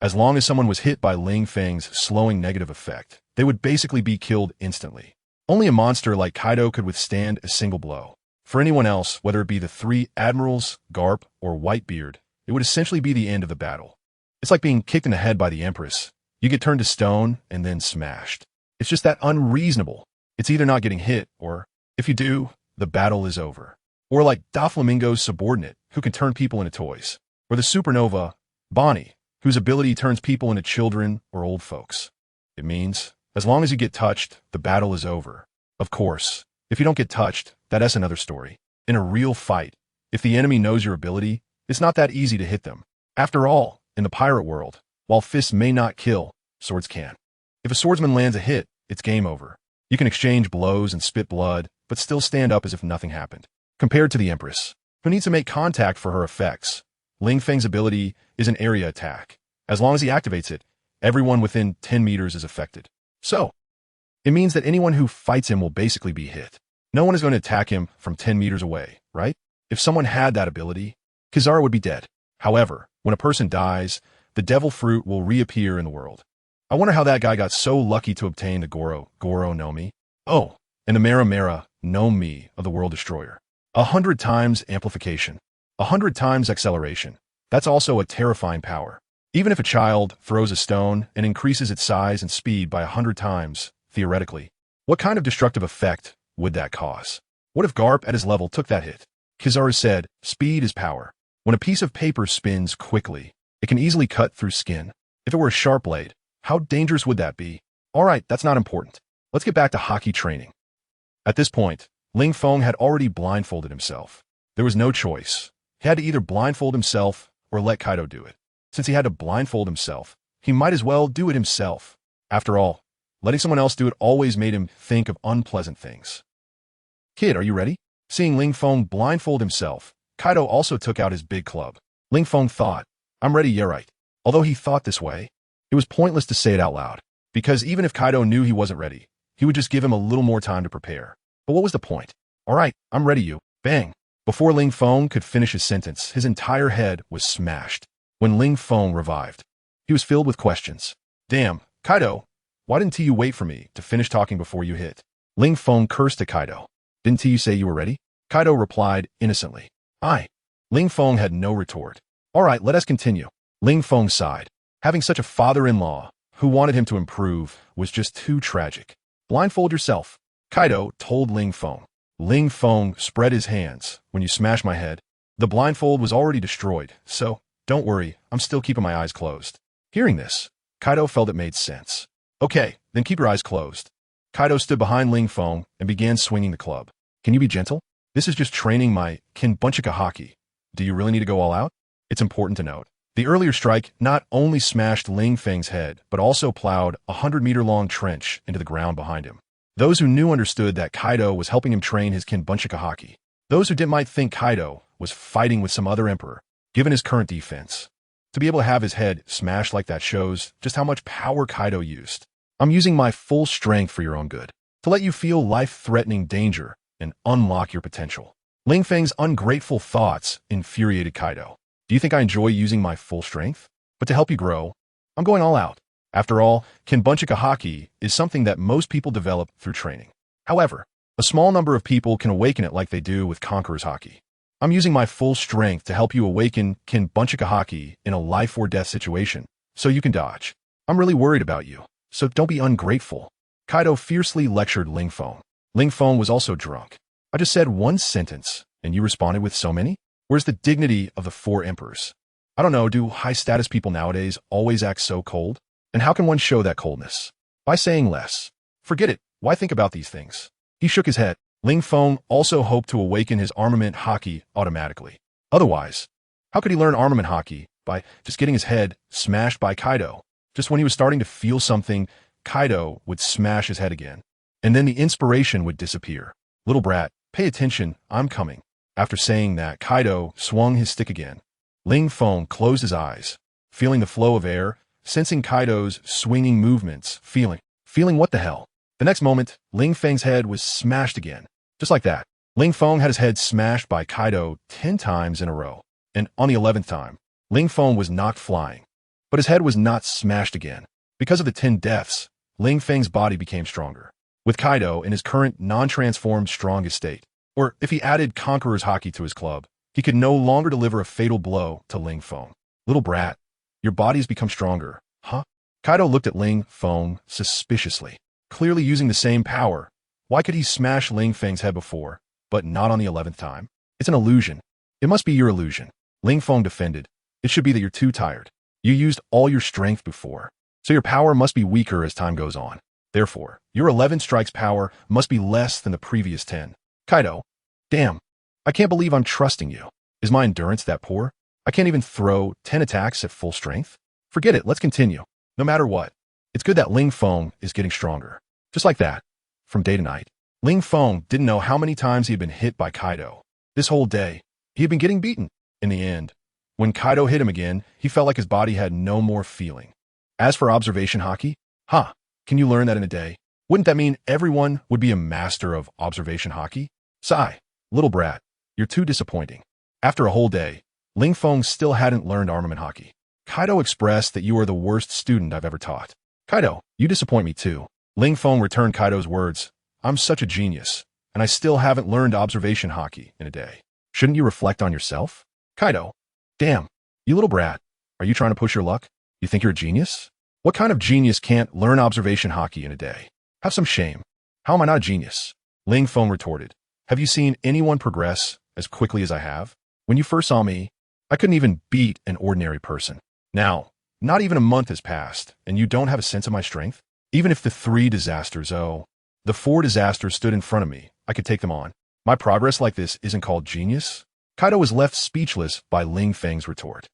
Speaker 1: as long as someone was hit by Ling Feng's slowing negative effect, they would basically be killed instantly. Only a monster like Kaido could withstand a single blow. For anyone else, whether it be the three admirals, Garp, or Whitebeard, it would essentially be the end of the battle. It's like being kicked in the head by the Empress. You get turned to stone and then smashed. It's just that unreasonable. It's either not getting hit, or, if you do, the battle is over. Or like Doflamingo's subordinate, who can turn people into toys. Or the supernova, Bonnie, whose ability turns people into children or old folks. It means, as long as you get touched, the battle is over. Of course, if you don't get touched, that's another story. In a real fight, if the enemy knows your ability, it's not that easy to hit them. After all, in the pirate world, while fists may not kill, swords can. If a swordsman lands a hit, it's game over. You can exchange blows and spit blood, but still stand up as if nothing happened. Compared to the Empress, who needs to make contact for her effects, Ling Feng's ability is an area attack. As long as he activates it, everyone within 10 meters is affected. So, it means that anyone who fights him will basically be hit. No one is going to attack him from 10 meters away, right? If someone had that ability, Kizaru would be dead. However, when a person dies, the devil fruit will reappear in the world. I wonder how that guy got so lucky to obtain the Goro no Mi. Oh, and the Mera no Mi of the World Destroyer. 100 times amplification. 100 times acceleration. That's also a terrifying power. Even if a child throws a stone and increases its size and speed by 100 times, theoretically, what kind of destructive effect would that cause? What if Garp at his level took that hit? Kizaru said, speed is power. When a piece of paper spins quickly, it can easily cut through skin. If it were a sharp blade, how dangerous would that be? Alright, that's not important. Let's get back to hockey training. At this point, Ling Feng had already blindfolded himself. There was no choice. He had to either blindfold himself or let Kaido do it. Since he had to blindfold himself, he might as well do it himself. After all, letting someone else do it always made him think of unpleasant things. Kid, are you ready? Seeing Ling Feng blindfold himself, Kaido also took out his big club. Ling Feng thought, I'm ready, yeah right. Although he thought this way, it was pointless to say it out loud, because even if Kaido knew he wasn't ready, he would just give him a little more time to prepare. But what was the point? Alright, I'm ready you. Bang! Before Ling Feng could finish his sentence, his entire head was smashed. When Ling Feng revived, he was filled with questions. Damn, Kaido, why didn't you wait for me to finish talking before you hit? Ling Feng cursed at Kaido. Didn't you say you were ready? Kaido replied innocently. Ling Feng had no retort. Alright, let us continue. Ling Feng sighed. Having such a father-in-law who wanted him to improve was just too tragic. Blindfold yourself, Kaido told Ling Feng. Ling Feng spread his hands. When you smash my head, the blindfold was already destroyed, so don't worry, I'm still keeping my eyes closed. Hearing this, Kaido felt it made sense. Okay, then keep your eyes closed. Kaido stood behind Ling Feng and began swinging the club. Can you be gentle? This is just training my Kinbunchika hockey. Do you really need to go all out? It's important to note. The earlier strike not only smashed Ling Feng's head, but also plowed a 100-meter-long trench into the ground behind him. Those who knew understood that Kaido was helping him train his Kinbunchika hockey. Those who didn't might think Kaido was fighting with some other emperor, given his current defense. To be able to have his head smashed like that shows just how much power Kaido used. I'm using my full strength for your own good, to let you feel life-threatening danger and unlock your potential. Ling Feng's ungrateful thoughts infuriated Kaido. Do you think I enjoy using my full strength? But to help you grow, I'm going all out. After all, Kinbunchika hockey is something that most people develop through training. However, a small number of people can awaken it like they do with Conqueror's hockey. I'm using my full strength to help you awaken Kinbunchika hockey in a life-or-death situation, so you can dodge. I'm really worried about you, so don't be ungrateful. Kaido fiercely lectured Ling Feng. Ling Feng was also drunk. I just said one sentence, and you responded with so many? Where's the dignity of the four emperors? I don't know, do high-status people nowadays always act so cold? And how can one show that coldness? By saying less. Forget it. Why think about these things? He shook his head. Ling Feng also hoped to awaken his armament hockey automatically. Otherwise, how could he learn armament hockey? By just getting his head smashed by Kaido. Just when he was starting to feel something, Kaido would smash his head again. And then the inspiration would disappear. Little brat, pay attention, I'm coming. After saying that, Kaido swung his stick again. Ling Feng closed his eyes, feeling the flow of air, sensing Kaido's swinging movements, feeling what the hell? The next moment, Ling Feng's head was smashed again. Just like that, Ling Feng had his head smashed by Kaido 10 times in a row. And on the 11th time, Ling Feng was knocked flying. But his head was not smashed again. Because of the 10 deaths, Ling Feng's body became stronger. With Kaido in his current non-transformed strongest state, or if he added Conqueror's hockey to his club, he could no longer deliver a fatal blow to Ling Feng. Little brat, your body has become stronger, huh? Kaido looked at Ling Feng suspiciously. Clearly using the same power, why could he smash Ling Feng's head before, but not on the 11th time? It's an illusion. It must be your illusion. Ling Feng defended. It should be that you're too tired. You used all your strength before, so your power must be weaker as time goes on. Therefore, your 11 strikes power must be less than the previous 10. Kaido, damn, I can't believe I'm trusting you. Is my endurance that poor? I can't even throw 10 attacks at full strength? Forget it, let's continue. No matter what, it's good that Ling Feng is getting stronger. Just like that, from day to night. Ling Feng didn't know how many times he had been hit by Kaido. This whole day, he had been getting beaten. In the end, when Kaido hit him again, he felt like his body had no more feeling. As for observation hockey, can you learn that in a day? Wouldn't that mean everyone would be a master of observation hockey? Sigh, little brat, you're too disappointing. After a whole day, Ling Feng still hadn't learned armament hockey. Kaido expressed that you are the worst student I've ever taught. Kaido, you disappoint me too. Ling Feng returned Kaido's words. I'm such a genius, and I still haven't learned observation hockey in a day. Shouldn't you reflect on yourself? Kaido, damn, You little brat. Are you trying to push your luck? You think you're a genius? What kind of genius can't learn observation hockey in a day? Have some shame. How am I not a genius? Ling Feng retorted. Have you seen anyone progress as quickly as I have? When you first saw me, I couldn't even beat an ordinary person. Now, not even a month has passed, and you don't have a sense of my strength? Even if the 4 disasters stood in front of me, I could take them on. My progress like this isn't called genius? Kaido was left speechless by Ling Feng's retort.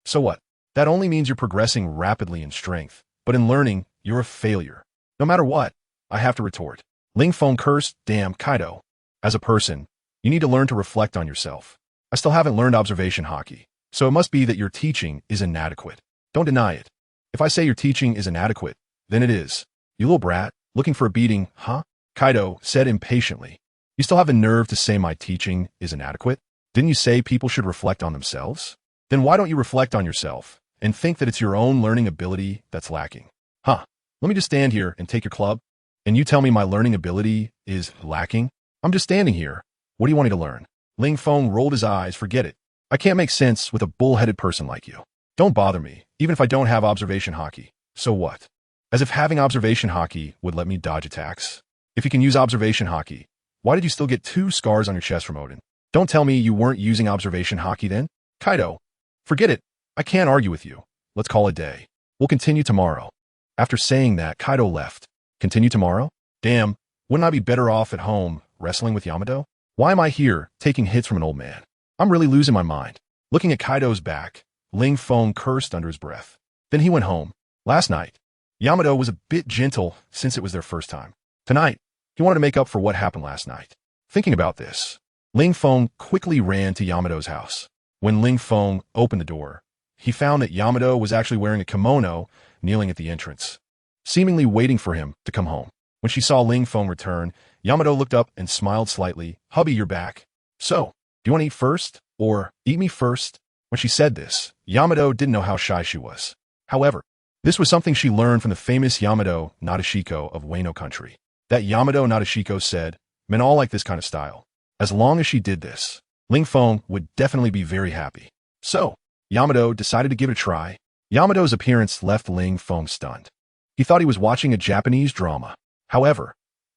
Speaker 1: So what? That only means you're progressing rapidly in strength, but in learning, you're a failure. No matter what, I have to retort. Ling Feng cursed, damn Kaido. As a person, you need to learn to reflect on yourself. I still haven't learned observation hockey, so it must be that your teaching is inadequate. Don't deny it. If I say your teaching is inadequate, then it is. You little brat, looking for a beating, huh? Kaido said impatiently. You still have the nerve to say my teaching is inadequate? Didn't you say people should reflect on themselves? Then why don't you reflect on yourself and think that it's your own learning ability that's lacking? Let me just stand here and take your club, and you tell me my learning ability is lacking? I'm just standing here. What do you want me to learn? Ling Feng rolled his eyes. Forget it. I can't make sense with a bull-headed person like you. Don't bother me, even if I don't have observation hockey. So what? As if having observation hockey would let me dodge attacks. If you can use observation hockey, why did you still get 2 scars on your chest from Odin? Don't tell me you weren't using observation hockey then? Kaido, forget it. I can't argue with you. Let's call it a day. We'll continue tomorrow. After saying that, Kaido left. Continue tomorrow? Damn, wouldn't I be better off at home wrestling with Yamato? Why am I here taking hits from an old man? I'm really losing my mind. Looking at Kaido's back, Ling Feng cursed under his breath. Then he went home. Last night, Yamato was a bit gentle since it was their first time. Tonight, he wanted to make up for what happened last night. Thinking about this, Ling Feng quickly ran to Yamato's house. When Ling Feng opened the door, he found that Yamato was actually wearing a kimono, kneeling at the entrance, seemingly waiting for him to come home. When she saw Ling Feng return, Yamato looked up and smiled slightly. Hubby, you're back. So, do you want to eat first, or eat me first? When she said this, Yamato didn't know how shy she was. However, this was something she learned from the famous Yamato Nadeshiko of Wano country. That Yamato Nadeshiko said, men all like this kind of style. As long as she did this, Ling Feng would definitely be very happy. So, Yamato decided to give it a try. Yamato's appearance left Ling Feng stunned. He thought he was watching a Japanese drama. However,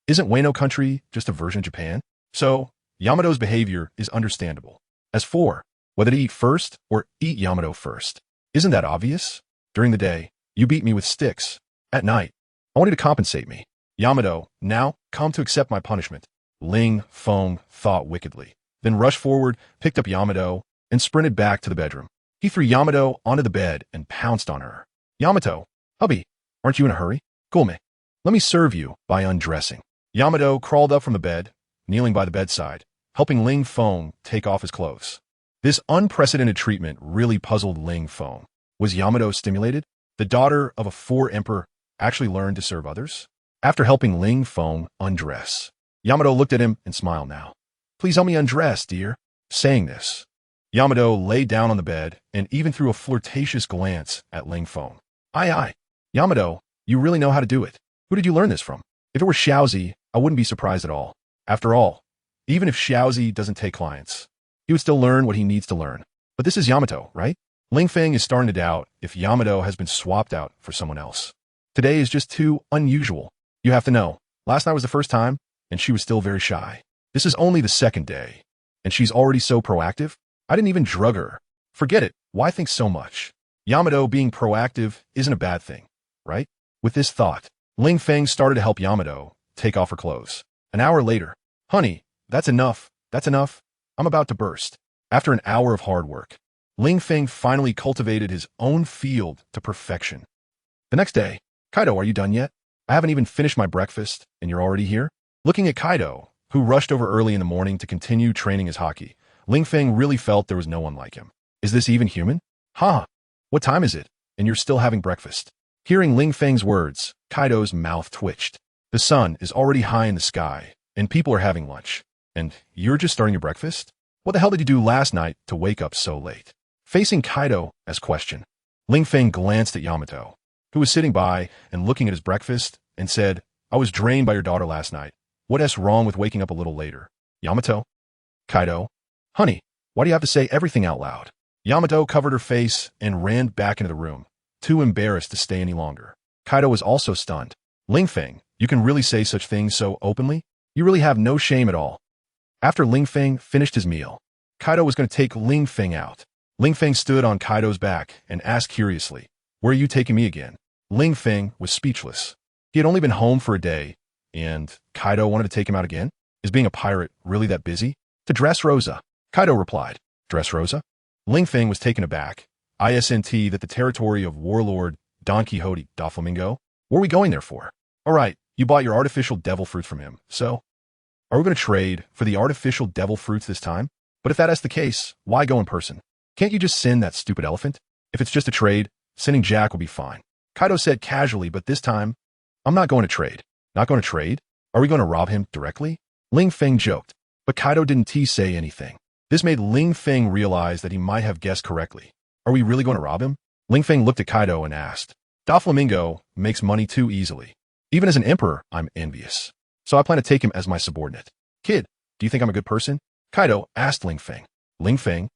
Speaker 1: isn't Wano country just a version of Japan? So, Yamato's behavior is understandable. As for whether to eat first or eat Yamato first, isn't that obvious? During the day, you beat me with sticks. At night, I want you to compensate me. Yamato, now come to accept my punishment. Ling Feng thought wickedly, then rushed forward, picked up Yamato, and sprinted back to the bedroom. He threw Yamato onto the bed and pounced on her. Yamato, hubby, aren't you in a hurry? Cool me. Let me serve you by undressing. Yamato crawled up from the bed, kneeling by the bedside, helping Ling Feng take off his clothes. This unprecedented treatment really puzzled Ling Feng. Was Yamato stimulated? The daughter of a 4 emperor actually learned to serve others? After helping Ling Feng undress, Yamato looked at him and smiled now. Please help me undress, dear. Saying this, Yamato lay down on the bed and even threw a flirtatious glance at Ling Feng. Aye. Yamato, you really know how to do it. Who did you learn this from? If it were Xiaozi, I wouldn't be surprised at all. After all, even if Xiaozi doesn't take clients, he would still learn what he needs to learn. But this is Yamato, right? Ling Feng is starting to doubt if Yamato has been swapped out for someone else. Today is just too unusual. You have to know, last night was the first time, and she was still very shy. This is only the 2nd day, and she's already so proactive? I didn't even drug her. Forget it. Why think so much? Yamato being proactive isn't a bad thing, right? With this thought, Ling Feng started to help Yamato take off her clothes. An hour later, honey, that's enough. I'm about to burst. After an hour of hard work, Ling Feng finally cultivated his own field to perfection. The next day, Kaido, are you done yet? I haven't even finished my breakfast, and you're already here? Looking at Kaido, who rushed over early in the morning to continue training his hockey, Ling Feng really felt there was no one like him. Is this even human? What time is it? And you're still having breakfast? Hearing Ling Feng's words, Kaido's mouth twitched. The sun is already high in the sky, and people are having lunch. And you're just starting your breakfast? What the hell did you do last night to wake up so late? Facing Kaido as question, Ling Feng glanced at Yamato, who was sitting by and looking at his breakfast, and said, I was drained by your daughter last night. What's wrong with waking up a little later? Yamato? Kaido? Honey, why do you have to say everything out loud? Yamato covered her face and ran back into the room, too embarrassed to stay any longer. Kaido was also stunned. Ling Feng, you can really say such things so openly? You really have no shame at all. After Ling Feng finished his meal, Kaido was going to take Ling Feng out. Ling Feng stood on Kaido's back and asked curiously, "Where are you taking me again?" Ling Feng was speechless. He had only been home for a day, and Kaido wanted to take him out again? Is being a pirate really that busy? To Dressrosa, Kaido replied. Dressrosa? Ling Feng was taken aback. Isn't that the territory of warlord Don Quixote Doflamingo? What are we going there for? All right, you bought your artificial devil fruit from him, so? Are we going to trade for the artificial devil fruits this time? But if that is the case, why go in person? Can't you just send that stupid elephant? If it's just a trade, sending Jack will be fine. Kaido said casually, but this time, I'm not going to trade. Not going to trade? Are we going to rob him directly? Ling Feng joked, but Kaido didn't say anything. This made Ling Feng realize that he might have guessed correctly. Are we really going to rob him? Ling Feng looked at Kaido and asked. Doflamingo makes money too easily. Even as an emperor, I'm envious. So I plan to take him as my subordinate. Kid, do you think I'm a good person? Kaido asked Ling Feng. Ling Feng?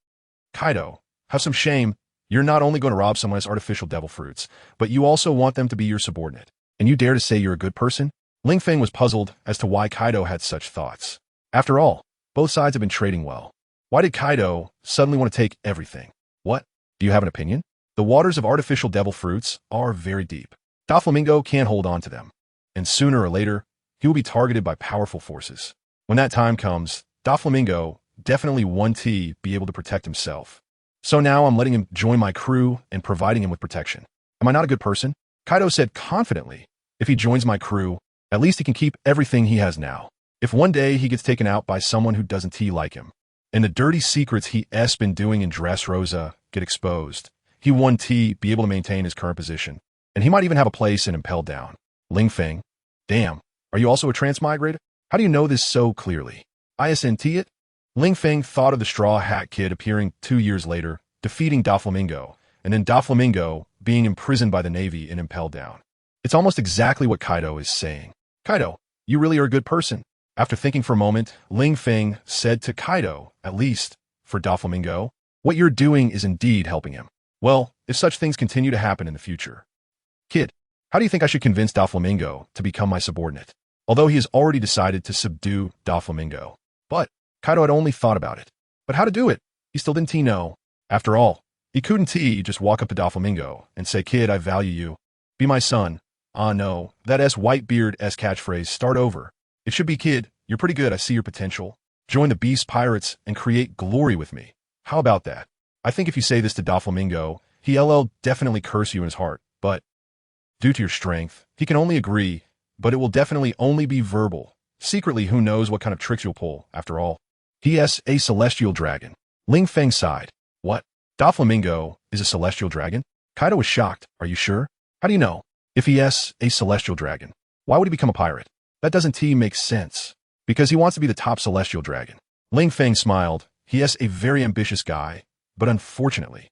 Speaker 1: Kaido, have some shame. You're not only going to rob someone's artificial devil fruits, but you also want them to be your subordinate. And you dare to say you're a good person? Ling Feng was puzzled as to why Kaido had such thoughts. After all, both sides have been trading well. Why did Kaido suddenly want to take everything? What? Do you have an opinion? The waters of artificial devil fruits are very deep. Doflamingo can't hold on to them. And sooner or later, he will be targeted by powerful forces. When that time comes, Doflamingo definitely won't be able to protect himself. So now I'm letting him join my crew and providing him with protection. Am I not a good person? Kaido said confidently. If he joins my crew, at least he can keep everything he has now. If one day he gets taken out by someone who doesn't like him, and the dirty secrets he's been doing in Dressrosa get exposed, he won't be able to maintain his current position, and he might even have a place in Impel Down. Ling Feng, damn, are you also a transmigrator? How do you know this so clearly? Isn't it? Ling Feng thought of the Straw Hat Kid appearing 2 years later, defeating Doflamingo, and then Doflamingo being imprisoned by the Navy in Impel Down. It's almost exactly what Kaido is saying. Kaido, you really are a good person. After thinking for a moment, Ling Feng said to Kaido, at least, for Doflamingo, what you're doing is indeed helping him. Well, if such things continue to happen in the future. Kid, how do you think I should convince Doflamingo to become my subordinate? Although he has already decided to subdue Doflamingo. But Kaido had only thought about it. But how to do it? He still didn't know. After all, he couldn't just walk up to Doflamingo and say, Kid, I value you. Be my son. Ah no, that Whitebeard catchphrase, start over. It should be, Kid, you're pretty good, I see your potential. Join the Beast Pirates and create glory with me. How about that? I think if you say this to Doflamingo, he'll definitely curse you in his heart, but due to your strength, he can only agree, but it will definitely only be verbal. Secretly, who knows what kind of tricks you'll pull, after all. He.S. a celestial dragon. Ling Feng sighed. What? Doflamingo is a celestial dragon? Kaido was shocked. Are you sure? How do you know? If he.S. a celestial dragon, why would he become a pirate? That doesn't make sense. Because he wants to be the top celestial dragon. Ling Feng smiled. He is a very ambitious guy, but unfortunately,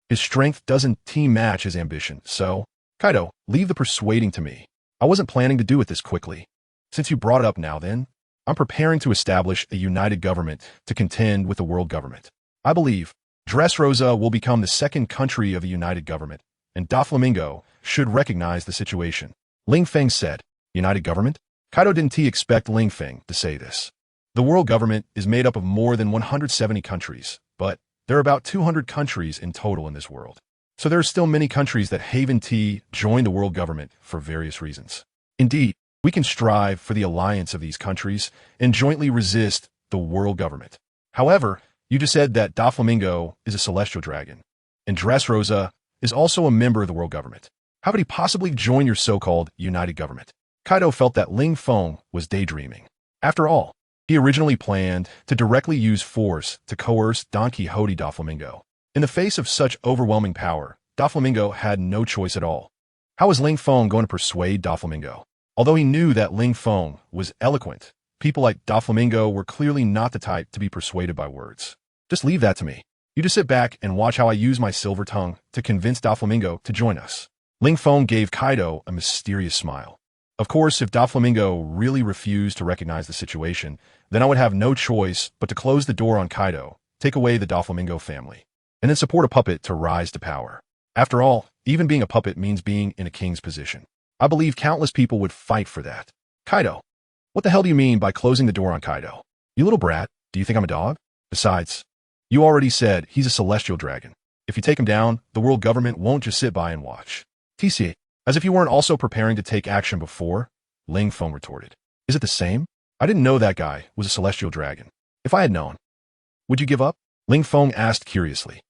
Speaker 1: his strength doesn't match his ambition, so, Kaido, leave the persuading to me. I wasn't planning to do it this quickly. Since you brought it up now then, I'm preparing to establish a united government to contend with the world government. I believe Dressrosa will become the second country of a united government, and Doflamingo should recognize the situation. Ling Feng said, United government? Kaido didn't expect Ling Feng to say this. The world government is made up of more than 170 countries, but there are about 200 countries in total in this world. So there are still many countries that haven't joined the world government for various reasons. Indeed, we can strive for the alliance of these countries and jointly resist the world government. However, you just said that Doflamingo is a celestial dragon, and Dressrosa is also a member of the world government. How could he possibly join your so-called united government? Kaido felt that Ling Feng was daydreaming. After all, he originally planned to directly use force to coerce Don Quixote Doflamingo. In the face of such overwhelming power, Doflamingo had no choice at all. How was Ling Feng going to persuade Doflamingo? Although he knew that Ling Feng was eloquent, people like Doflamingo were clearly not the type to be persuaded by words. Just leave that to me. You just sit back and watch how I use my silver tongue to convince Doflamingo to join us. Ling Feng gave Kaido a mysterious smile. Of course, if Doflamingo really refused to recognize the situation, then I would have no choice but to close the door on Kaido, take away the Doflamingo family. and then support a puppet to rise to power. After all, even being a puppet means being in a king's position. I believe countless people would fight for that. Kaido. What the hell do you mean by closing the door on Kaido? You little brat, do you think I'm a dog? Besides, you already said he's a celestial dragon. If you take him down, the world government won't just sit by and watch. TC, as if you weren't also preparing to take action before, Ling Feng retorted. Is it the same? I didn't know that guy was a celestial dragon. If I had known, would you give up? Ling Feng asked curiously.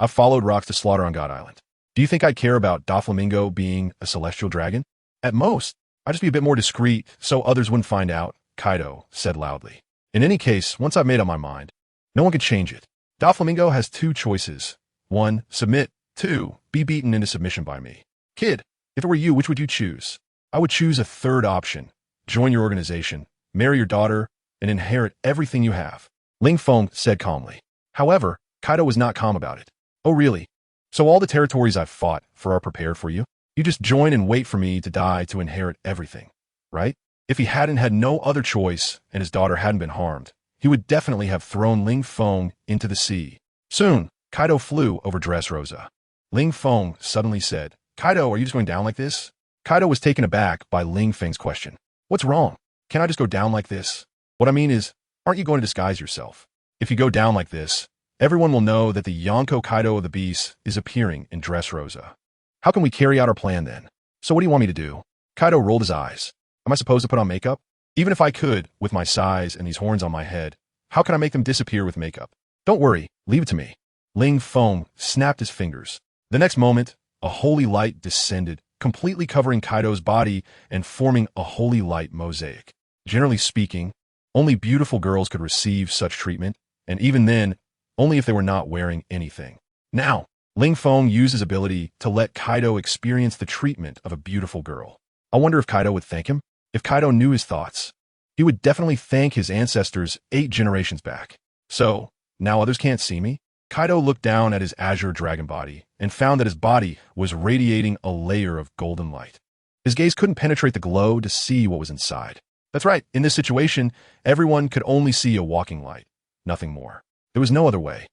Speaker 1: I've followed rocks to slaughter on God Island. Do you think I'd care about Doflamingo being a celestial dragon? At most, I'd just be a bit more discreet so others wouldn't find out, Kaido said loudly. In any case, once I've made up my mind, no one can change it. Doflamingo has two choices. 1. Submit. 2. Be beaten into submission by me. Kid, if it were you, which would you choose? I would choose a third option. Join your organization, marry your daughter, and inherit everything you have. Ling Feng said calmly. However, Kaido was not calm about it. Oh really? So all the territories I've fought for are prepared for you? You just join and wait for me to die to inherit everything, right? If he hadn't had no other choice and his daughter hadn't been harmed, he would definitely have thrown Ling Feng into the sea. Soon, Kaido flew over Dressrosa. Ling Feng suddenly said, Kaido, are you just going down like this? Kaido was taken aback by Ling Feng's question. What's wrong? Can I just go down like this? What I mean is, aren't you going to disguise yourself? If you go down like this, everyone will know that the Yonko Kaido of the Beast is appearing in Dressrosa. How can we carry out our plan then? So what do you want me to do? Kaido rolled his eyes. Am I supposed to put on makeup? Even if I could, with my size and these horns on my head, how can I make them disappear with makeup? Don't worry, leave it to me. Ling Feng snapped his fingers. The next moment, a holy light descended, completely covering Kaido's body and forming a holy light mosaic. Generally speaking, only beautiful girls could receive such treatment, and even then, only if they were not wearing anything. Now, Ling Feng used his ability to let Kaido experience the treatment of a beautiful girl. I wonder if Kaido would thank him? If Kaido knew his thoughts, he would definitely thank his ancestors 8 generations back. So, now others can't see me? Kaido looked down at his azure dragon body and found that his body was radiating a layer of golden light. His gaze couldn't penetrate the glow to see what was inside. That's right, in this situation, everyone could only see a walking light, nothing more. There was no other way.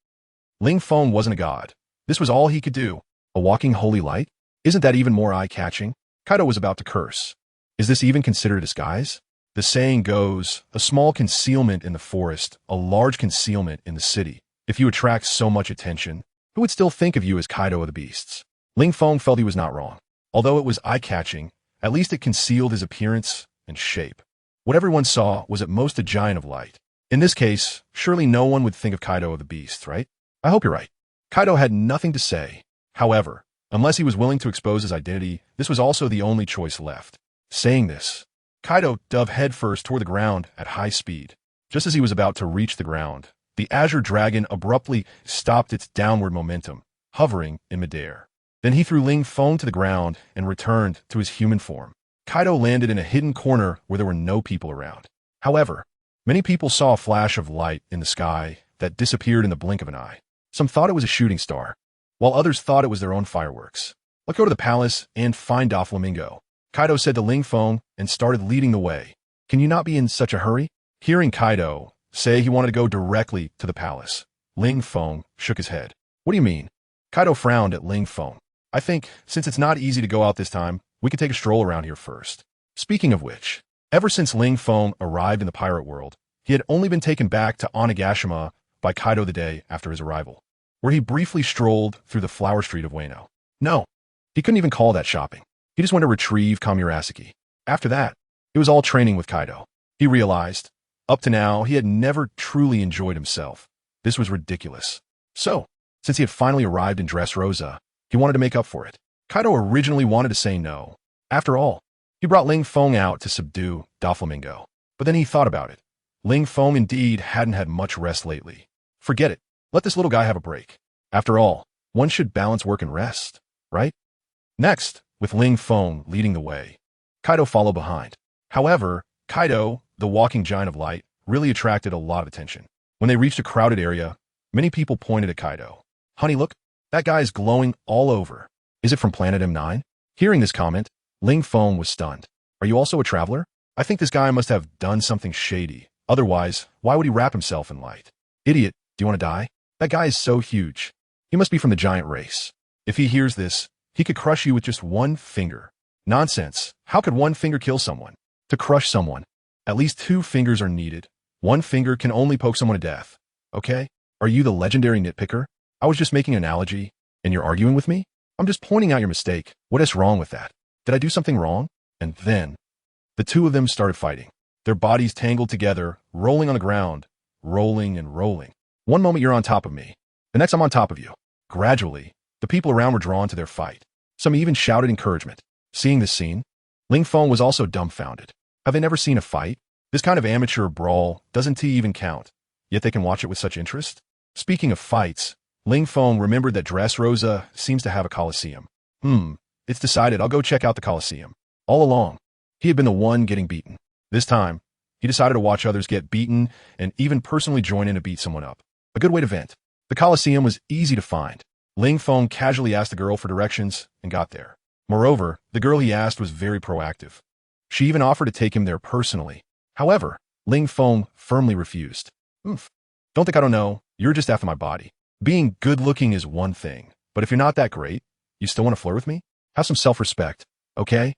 Speaker 1: Ling Feng wasn't a god. This was all he could do. A walking holy light? Isn't that even more eye-catching? Kaido was about to curse. Is this even considered a disguise? The saying goes, a small concealment in the forest, a large concealment in the city. If you attract so much attention, who would still think of you as Kaido of the Beasts? Ling Feng felt he was not wrong. Although it was eye-catching, at least it concealed his appearance and shape. What everyone saw was at most a giant of light. In this case, surely no one would think of Kaido of the Beasts, right? I hope you're right. Kaido had nothing to say. However, unless he was willing to expose his identity, this was also the only choice left. Saying this, Kaido dove headfirst toward the ground at high speed. Just as he was about to reach the ground, the azure dragon abruptly stopped its downward momentum, hovering in midair. Then he threw Ling Feng to the ground and returned to his human form. Kaido landed in a hidden corner where there were no people around. However, many people saw a flash of light in the sky that disappeared in the blink of an eye. Some thought it was a shooting star, while others thought it was their own fireworks. Let's go to the palace and find Doflamingo, Kaido said to Ling Feng and started leading the way. Can you not be in such a hurry? Hearing Kaido say he wanted to go directly to the palace, Ling Feng shook his head. What do you mean? Kaido frowned at Ling Feng. I think, since it's not easy to go out this time, we could take a stroll around here first. Speaking of which, ever since Ling Feng arrived in the pirate world, he had only been taken back to Onigashima by Kaido the day after his arrival, where he briefly strolled through the flower street of Wano. No, he couldn't even call that shopping. He just went to retrieve Kamurasaki. After that, it was all training with Kaido. He realized, up to now, he had never truly enjoyed himself. This was ridiculous. So, since he had finally arrived in Dressrosa, he wanted to make up for it. Kaido originally wanted to say no. After all, he brought Ling Feng out to subdue Doflamingo. But then he thought about it. Ling Feng indeed hadn't had much rest lately. Forget it. Let this little guy have a break. After all, one should balance work and rest, right? Next, with Ling Feng leading the way, Kaido followed behind. However, Kaido, the walking giant of light, really attracted a lot of attention. When they reached a crowded area, many people pointed at Kaido. Honey, look, that guy is glowing all over. Is it from Planet M9? Hearing this comment, Ling Feng was stunned. Are you also a traveler? I think this guy must have done something shady. Otherwise, why would he wrap himself in light? Idiot, do you want to die? That guy is so huge. He must be from the giant race. If he hears this, he could crush you with just one finger. Nonsense. How could one finger kill someone? To crush someone, at least 2 fingers are needed. One finger can only poke someone to death. Okay? Are you the legendary nitpicker? I was just making an analogy, and you're arguing with me? I'm just pointing out your mistake. What is wrong with that? Did I do something wrong? And then, the 2 of them started fighting. Their bodies tangled together, rolling on the ground, rolling and rolling. One moment you're on top of me, the next I'm on top of you. Gradually, the people around were drawn to their fight. Some even shouted encouragement. Seeing this scene, Ling Feng was also dumbfounded. Have they never seen a fight? This kind of amateur brawl doesn't even count, yet they can watch it with such interest? Speaking of fights, Ling Feng remembered that Dressrosa seems to have a coliseum. It's decided I'll go check out the coliseum. All along, he had been the one getting beaten. This time, he decided to watch others get beaten and even personally join in to beat someone up. A good way to vent. The coliseum was easy to find. Ling Feng casually asked the girl for directions and got there. Moreover, the girl he asked was very proactive. She even offered to take him there personally. However, Ling Feng firmly refused. Don't think I don't know. You're just after my body. Being good-looking is one thing, but if you're not that great, you still want to flirt with me? Have some self-respect, okay?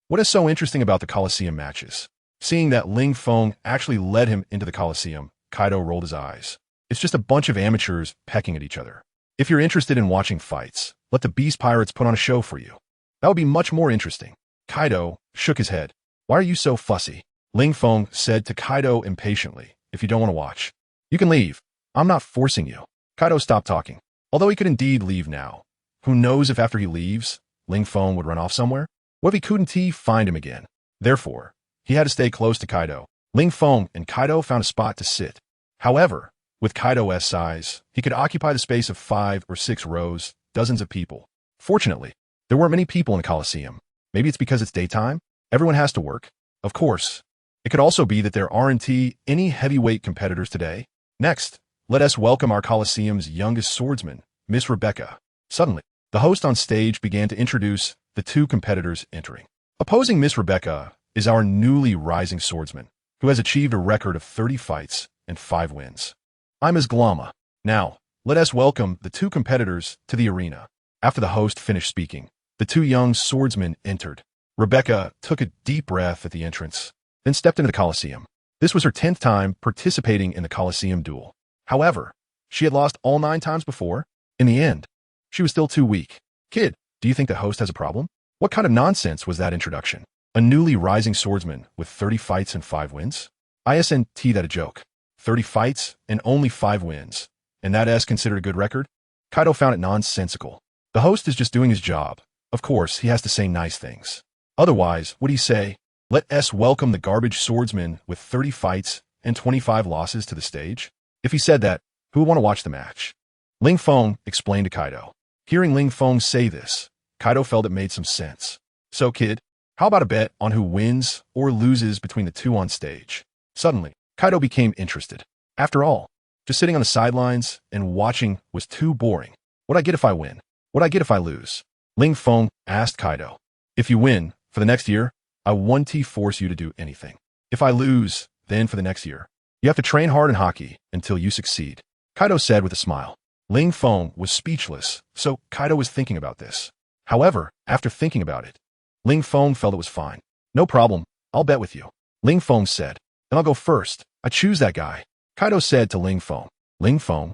Speaker 1: What is so interesting about the Coliseum matches? Seeing that Ling Feng actually led him into the Coliseum, Kaido rolled his eyes. It's just a bunch of amateurs pecking at each other. If you're interested in watching fights, let the Beast Pirates put on a show for you. That would be much more interesting. Kaido shook his head. Why are you so fussy? Ling Feng said to Kaido impatiently, if you don't want to watch, you can leave. I'm not forcing you. Kaido stopped talking. Although he could indeed leave now. Who knows if after he leaves, Ling Feng would run off somewhere? What if he couldn't find him again? Therefore, he had to stay close to Kaido. Ling Feng and Kaido found a spot to sit. However, with Kaido's size, he could occupy the space of 5 or 6 rows, dozens of people. Fortunately, there weren't many people in the Coliseum. Maybe it's because it's daytime. Everyone has to work. Of course. It could also be that there aren't any heavyweight competitors today. Next, let us welcome our Coliseum's youngest swordsman, Miss Rebecca. Suddenly, the host on stage began to introduce the 2 competitors entering. Opposing Miss Rebecca is our newly rising swordsman, who has achieved a record of 30 fights and 5 wins. I'm Ms. Glama. Now, let us welcome the 2 competitors to the arena. After the host finished speaking, the 2 young swordsmen entered. Rebecca took a deep breath at the entrance, then stepped into the Coliseum. This was her 10th time participating in the Coliseum duel. However, she had lost all 9 times before. In the end, she was still too weak. Kid, do you think the host has a problem? What kind of nonsense was that introduction? A newly rising swordsman with 30 fights and 5 wins? Isn't that a joke? 30 fights and only 5 wins. And that is considered a good record? Kaido found it nonsensical. The host is just doing his job. Of course, he has to say nice things. Otherwise, would he say, let us welcome the garbage swordsman with 30 fights and 25 losses to the stage? If he said that, who would want to watch the match? Ling Feng explained to Kaido. Hearing Ling Feng say this, Kaido felt it made some sense. So kid, how about a bet on who wins or loses between the 2 on stage? Suddenly, Kaido became interested. After all, just sitting on the sidelines and watching was too boring. What'd I get if I win? What'd I get if I lose? Ling Feng asked Kaido. If you win, for the next year, I won't force you to do anything. If I lose, then for the next year, you have to train hard in hockey until you succeed. Kaido said with a smile. Ling Feng was speechless, so Kaido was thinking about this. However, after thinking about it, Ling Feng felt it was fine. No problem, I'll bet with you. Ling Feng said. Then I'll go first. I choose that guy. Kaido said to Ling Feng. Ling Feng.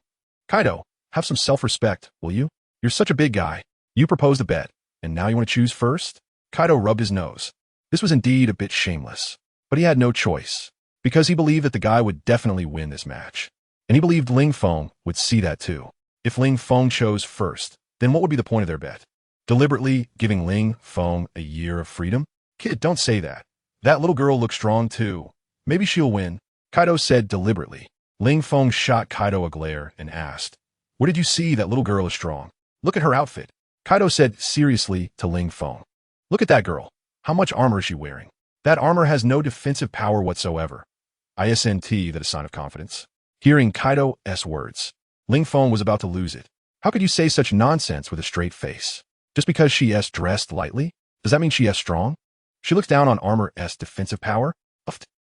Speaker 1: Kaido, have some self-respect, will you? You're such a big guy. You proposed a bet, and now you want to choose first? Kaido rubbed his nose. This was indeed a bit shameless, but he had no choice, because he believed that the guy would definitely win this match. And he believed Ling Feng would see that too. If Ling Feng chose first, then what would be the point of their bet? Deliberately giving Ling Feng a year of freedom? Kid, don't say that. That little girl looks strong too. Maybe she'll win. Kaido said deliberately. Ling Feng shot Kaido a glare and asked, where did you see that little girl is strong? Look at her outfit. Kaido said seriously to Ling Feng. Look at that girl. How much armor is she wearing? That armor has no defensive power whatsoever. Isn't that a sign of confidence? Hearing Kaido's words, Ling Feng was about to lose it. How could you say such nonsense with a straight face? Just because she is dressed lightly? Does that mean she is strong? She looks down on armor's defensive power?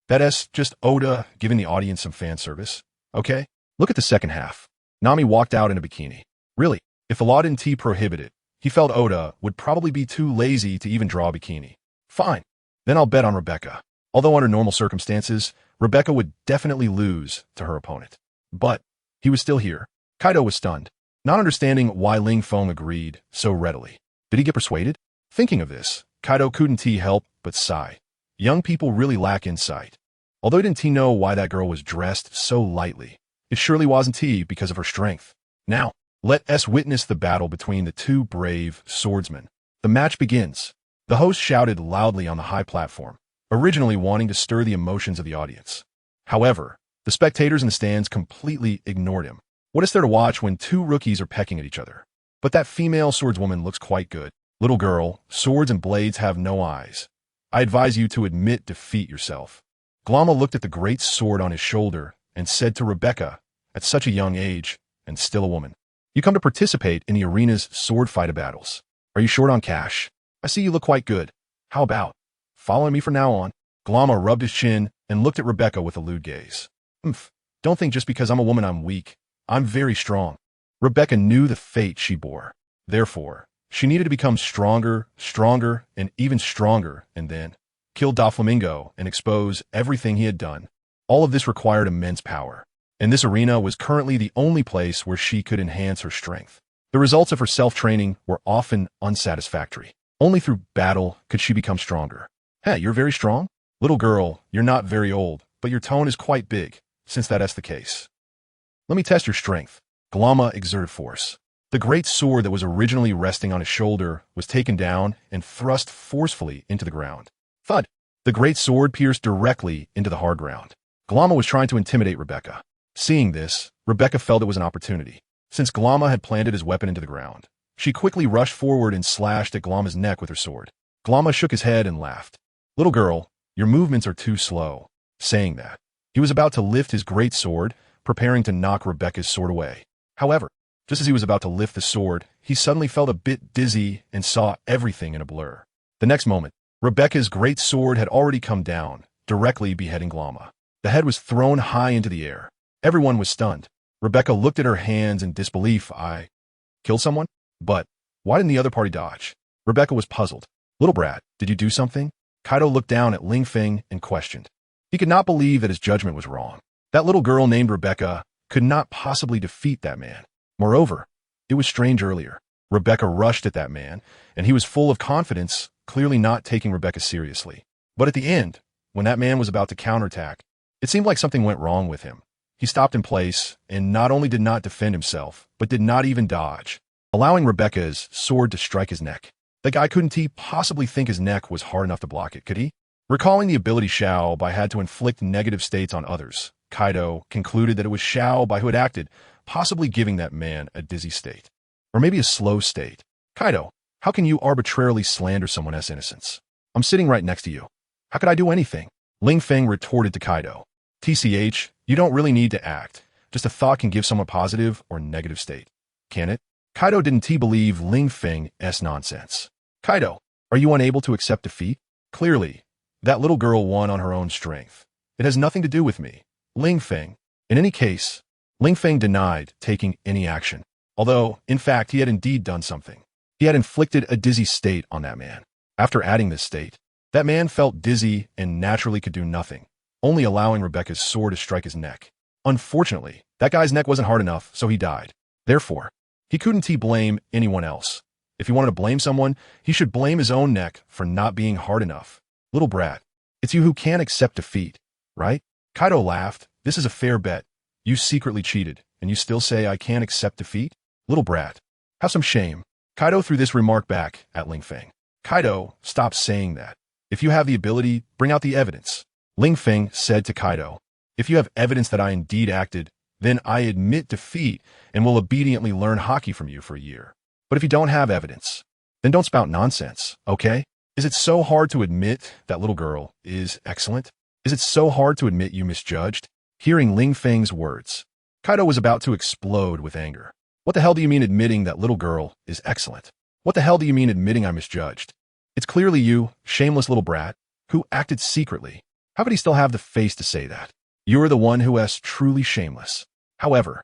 Speaker 1: That is just Oda giving the audience some fan service. Okay? Look at the second half. Nami walked out in a bikini. Really, if the law didn't prohibit it, he felt Oda would probably be too lazy to even draw a bikini. Fine. Then I'll bet on Rebecca. Although under normal circumstances, Rebecca would definitely lose to her opponent. But he was still here. Kaido was stunned, not understanding why Ling Feng agreed so readily. Did he get persuaded? Thinking of this, Kaido couldn't help but sigh. Young people really lack insight. Although didn't he know why that girl was dressed so lightly, it surely wasn't he because of her strength. Now, let us witness the battle between the two brave swordsmen. The match begins. The host shouted loudly on the high platform, originally wanting to stir the emotions of the audience. However, the spectators in the stands completely ignored him. What is there to watch when two rookies are pecking at each other? But that female swordswoman looks quite good. Little girl, swords and blades have no eyes. I advise you to admit defeat yourself. Glama looked at the great sword on his shoulder and said to Rebecca, at such a young age, and still a woman, you come to participate in the arena's sword fight battles. Are you short on cash? I see you look quite good. How about following me from now on? Glama rubbed his chin and looked at Rebecca with a lewd gaze. Don't think just because I'm a woman I'm weak. I'm very strong. Rebecca knew the fate she bore. Therefore, she needed to become stronger, and even stronger, and then kill Doflamingo and expose everything he had done. All of this required immense power, and this arena was currently the only place where she could enhance her strength. The results of her self-training were often unsatisfactory. Only through battle could she become stronger. Hey, you're very strong? Little girl, you're not very old, but your tone is quite big, since that's the case. Let me test your strength. Glama exerted force. The great sword that was originally resting on his shoulder was taken down and thrust forcefully into the ground. Thud! The great sword pierced directly into the hard ground. Glama was trying to intimidate Rebecca. Seeing this, Rebecca felt it was an opportunity. Since Glama had planted his weapon into the ground, she quickly rushed forward and slashed at Glama's neck with her sword. Glama shook his head and laughed. Little girl, your movements are too slow. Saying that, he was about to lift his great sword, preparing to knock Rebecca's sword away. However, just as he was about to lift the sword, he suddenly felt a bit dizzy and saw everything in a blur. The next moment, Rebecca's great sword had already come down, directly beheading Glama. The head was thrown high into the air. Everyone was stunned. Rebecca looked at her hands in disbelief. I killed someone? But why didn't the other party dodge? Rebecca was puzzled. Little brat, did you do something? Kaido looked down at Ling Feng and questioned. He could not believe that his judgment was wrong. That little girl named Rebecca could not possibly defeat that man. Moreover, it was strange earlier. Rebecca rushed at that man, and he was full of confidence, clearly not taking Rebecca seriously. But at the end, when that man was about to counterattack, it seemed like something went wrong with him. He stopped in place and not only did not defend himself, but did not even dodge, allowing Rebecca's sword to strike his neck. The guy couldn't possibly think his neck was hard enough to block it, could he? Recalling the ability Xiao Bai had to inflict negative states on others, Kaido concluded that it was Xiao Bai who had acted, possibly giving that man a dizzy state. Or maybe a slow state. Kaido, how can you arbitrarily slander someone's innocence? I'm sitting right next to you. How could I do anything? Ling Feng retorted to Kaido. TCH, you don't really need to act. Just a thought can give someone a positive or negative state. Can it? Kaido didn't believe Ling Feng's nonsense. Kaido, are you unable to accept defeat? Clearly, that little girl won on her own strength. It has nothing to do with me. Ling Feng. In any case, Ling Feng denied taking any action. Although, in fact, he had indeed done something. He had inflicted a dizzy state on that man. After adding this state, that man felt dizzy and naturally could do nothing, only allowing Rebecca's sword to strike his neck. Unfortunately, that guy's neck wasn't hard enough, so he died. Therefore, he couldn't blame anyone else. If he wanted to blame someone, he should blame his own neck for not being hard enough. Little brat, it's you who can't accept defeat, right? Kaido laughed. This is a fair bet. You secretly cheated, and you still say I can't accept defeat? Little brat, have some shame. Kaido threw this remark back at Ling Feng. Kaido, stop saying that. If you have the ability, bring out the evidence. Ling Feng said to Kaido, if you have evidence that I indeed acted, then I admit defeat and will obediently learn hockey from you for a year. But if you don't have evidence, then don't spout nonsense, okay? Is it so hard to admit that little girl is excellent? Is it so hard to admit you misjudged? Hearing Ling Feng's words, Kaido was about to explode with anger. What the hell do you mean admitting that little girl is excellent? What the hell do you mean admitting I misjudged? It's clearly you, shameless little brat, who acted secretly. How could he still have the face to say that? You're the one who is truly shameless. However,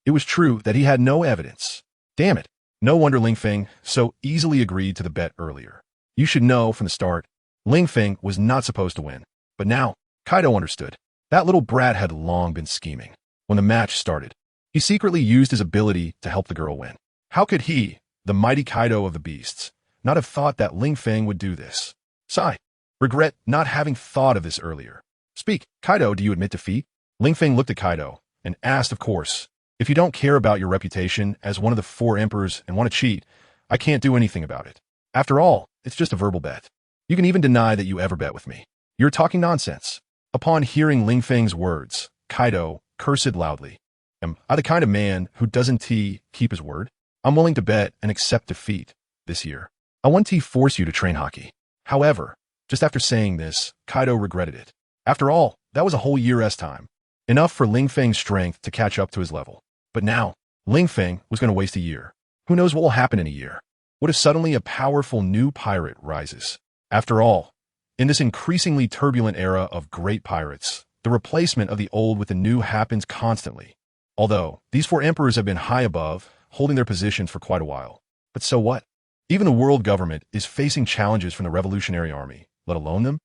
Speaker 1: it was true that he had no evidence. Damn it. No wonder Ling Feng so easily agreed to the bet earlier. You should know from the start, Ling Feng was not supposed to win. But now, Kaido understood. That little brat had long been scheming. When the match started, he secretly used his ability to help the girl win. How could he, the mighty Kaido of the beasts, not have thought that Ling Feng would do this? Sigh. Regret not having thought of this earlier. Speak, Kaido, do you admit defeat? Ling Feng looked at Kaido and asked, of course, if you don't care about your reputation as one of the 4 emperors and want to cheat, I can't do anything about it. After all, it's just a verbal bet. You can even deny that you ever bet with me. You're talking nonsense. Upon hearing Ling Feng's words, Kaido cursed loudly. Am I the kind of man who doesn't keep his word? I'm willing to bet and accept defeat this year. I want to force you to train hockey. However, just after saying this, Kaido regretted it. After all, that was a whole year's time. Enough for Ling Feng's strength to catch up to his level. But now, Ling Feng was going to waste a year. Who knows what will happen in a year? What if suddenly a powerful new pirate rises? After all, in this increasingly turbulent era of great pirates, the replacement of the old with the new happens constantly. Although, these 4 emperors have been high above, holding their positions for quite a while. But so what? Even the world government is facing challenges from the Revolutionary Army, let alone them.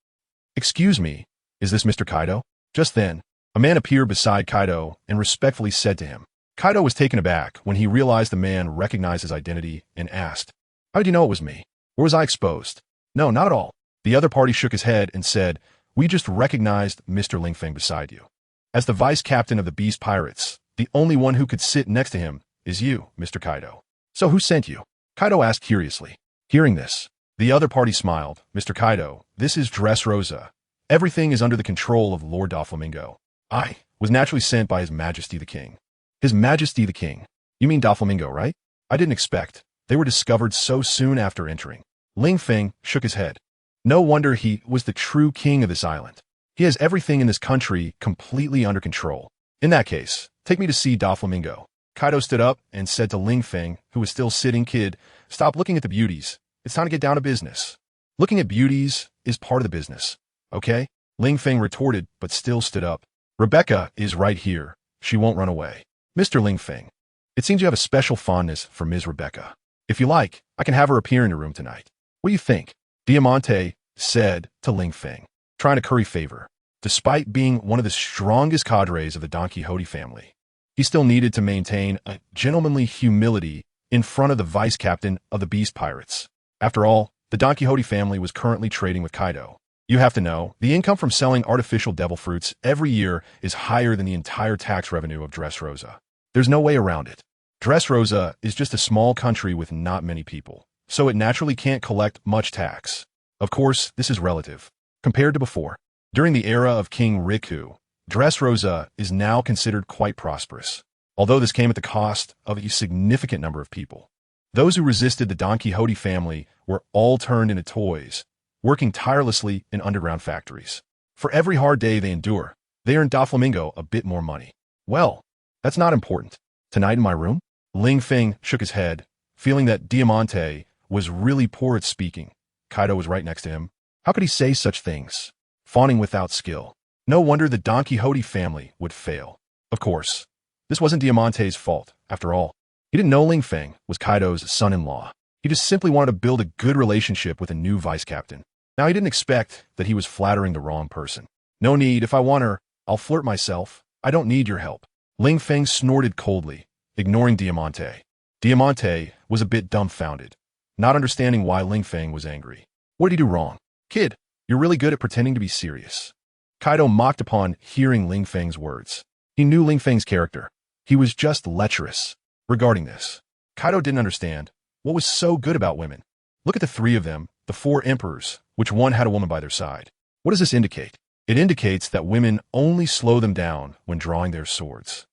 Speaker 1: Excuse me, is this Mr. Kaido? Just then, a man appeared beside Kaido and respectfully said to him. Kaido was taken aback when he realized the man recognized his identity and asked, how did you know it was me? Or was I exposed? No, not at all. The other party shook his head and said, we just recognized Mr. Ling Feng beside you. As the vice captain of the Beast Pirates, the only one who could sit next to him is you, Mr. Kaido. So who sent you? Kaido asked curiously. Hearing this, the other party smiled. Mr. Kaido, this is Dressrosa. Everything is under the control of Lord Doflamingo. I was naturally sent by His Majesty the King. His Majesty the King. You mean Doflamingo, right? I didn't expect. They were discovered so soon after entering. Ling Feng shook his head. No wonder he was the true king of this island. He has everything in this country completely under control. In that case, take me to see Doflamingo. Kaido stood up and said to Ling Feng, who was still sitting, kid, stop looking at the beauties. It's time to get down to business. Looking at beauties is part of the business. Okay? Ling Feng retorted, but still stood up. Rebecca is right here. She won't run away. Mr. Ling Feng, it seems you have a special fondness for Ms. Rebecca. If you like, I can have her appear in your room tonight. What do you think? Diamante said to Ling Feng, trying to curry favor. Despite being one of the strongest cadres of the Don Quixote family, he still needed to maintain a gentlemanly humility in front of the vice captain of the Beast Pirates. After all, the Don Quixote family was currently trading with Kaido. You have to know, the income from selling artificial devil fruits every year is higher than the entire tax revenue of Dressrosa. There's no way around it. Dressrosa is just a small country with not many people, so it naturally can't collect much tax. Of course, this is relative. Compared to before, during the era of King Riku, Dressrosa is now considered quite prosperous, although this came at the cost of a significant number of people. Those who resisted the Don Quixote family were all turned into toys, working tirelessly in underground factories. For every hard day they endure, they earn Doflamingo a bit more money. Well, that's not important. Tonight in my room? Ling Feng shook his head, feeling that Diamante was really poor at speaking. Kaido was right next to him. How could he say such things? Fawning without skill. No wonder the Don Quixote family would fail. Of course, this wasn't Diamante's fault, after all. He didn't know Ling Feng was Kaido's son-in-law. He just simply wanted to build a good relationship with a new vice captain. Now he didn't expect that he was flattering the wrong person. No need, if I want her, I'll flirt myself. I don't need your help. Ling Feng snorted coldly, ignoring Diamante. Diamante was a bit dumbfounded, not understanding why Ling Feng was angry. What did he do wrong? Kid, you're really good at pretending to be serious. Kaido mocked upon hearing Ling Feng's words. He knew Ling Feng's character. He was just lecherous. Regarding this, Kaido didn't understand what was so good about women. Look at the 3 of them, the 4 emperors, which one had a woman by their side. What does this indicate? It indicates that women only slow them down when drawing their swords.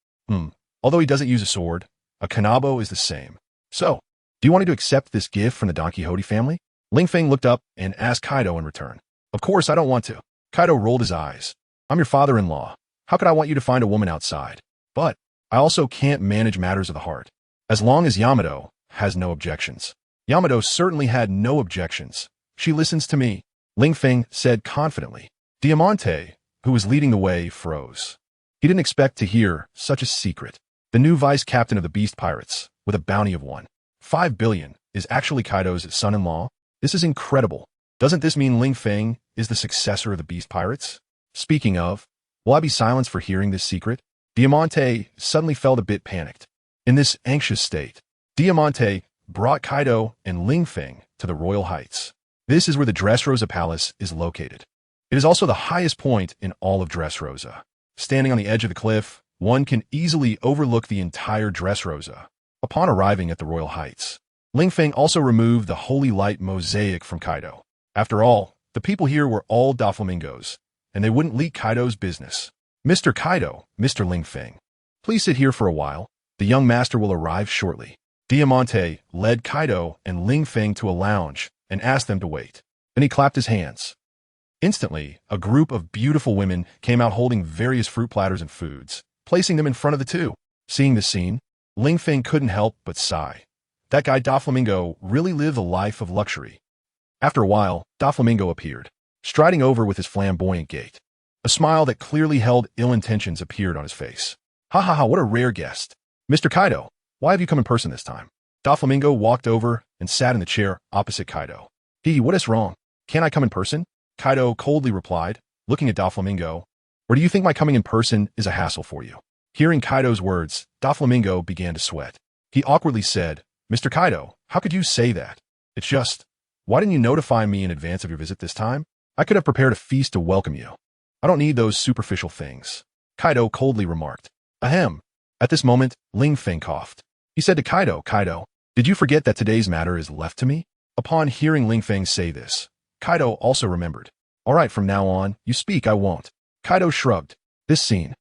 Speaker 1: Although he doesn't use a sword, a kanabo is the same. So, do you want me to accept this gift from the Don Quixote family? Ling Feng looked up and asked Kaido in return. Of course I don't want to. Kaido rolled his eyes. I'm your father-in-law. How could I want you to find a woman outside? But I also can't manage matters of the heart. As long as Yamato has no objections. Yamato certainly had no objections. She listens to me, Ling Feng said confidently. Diamante, who was leading the way, froze. He didn't expect to hear such a secret. The new vice captain of the Beast Pirates with a bounty of 1.5 billion, is actually Kaido's son-in-law? This is incredible. Doesn't this mean Ling Feng is the successor of the Beast Pirates? Speaking of, will I be silenced for hearing this secret? Diamante suddenly felt a bit panicked. In this anxious state, Diamante brought Kaido and Ling Feng to the Royal Heights. This is where the Dressrosa Palace is located. It is also the highest point in all of Dressrosa. Standing on the edge of the cliff, one can easily overlook the entire Dressrosa. Upon arriving at the Royal Heights, Ling Feng also removed the holy light mosaic from Kaido. After all, the people here were all Doflamingos, and they wouldn't leak Kaido's business. Mr. Kaido, Mr. Ling Feng, please sit here for a while. The young master will arrive shortly. Diamante led Kaido and Ling Feng to a lounge and asked them to wait. Then he clapped his hands. Instantly, a group of beautiful women came out holding various fruit platters and foods, placing them in front of the two. Seeing this scene, Ling Feng couldn't help but sigh. That guy Doflamingo really lived a life of luxury. After a while, Doflamingo appeared, striding over with his flamboyant gait. A smile that clearly held ill intentions appeared on his face. Ha ha ha, what a rare guest. Mr. Kaido, why have you come in person this time? Doflamingo walked over and sat in the chair opposite Kaido. What is wrong? Can't I come in person? Kaido coldly replied, looking at Doflamingo. Or do you think my coming in person is a hassle for you? Hearing Kaido's words, Doflamingo began to sweat. He awkwardly said, Mr. Kaido, how could you say that? It's just, why didn't you notify me in advance of your visit this time? I could have prepared a feast to welcome you. I don't need those superficial things. Kaido coldly remarked. Ahem. At this moment, Ling Feng coughed. He said to Kaido, Kaido, did you forget that today's matter is left to me? Upon hearing Ling Feng say this, Kaido also remembered. All right, from now on, you speak, I won't. Kaido shrugged. This scene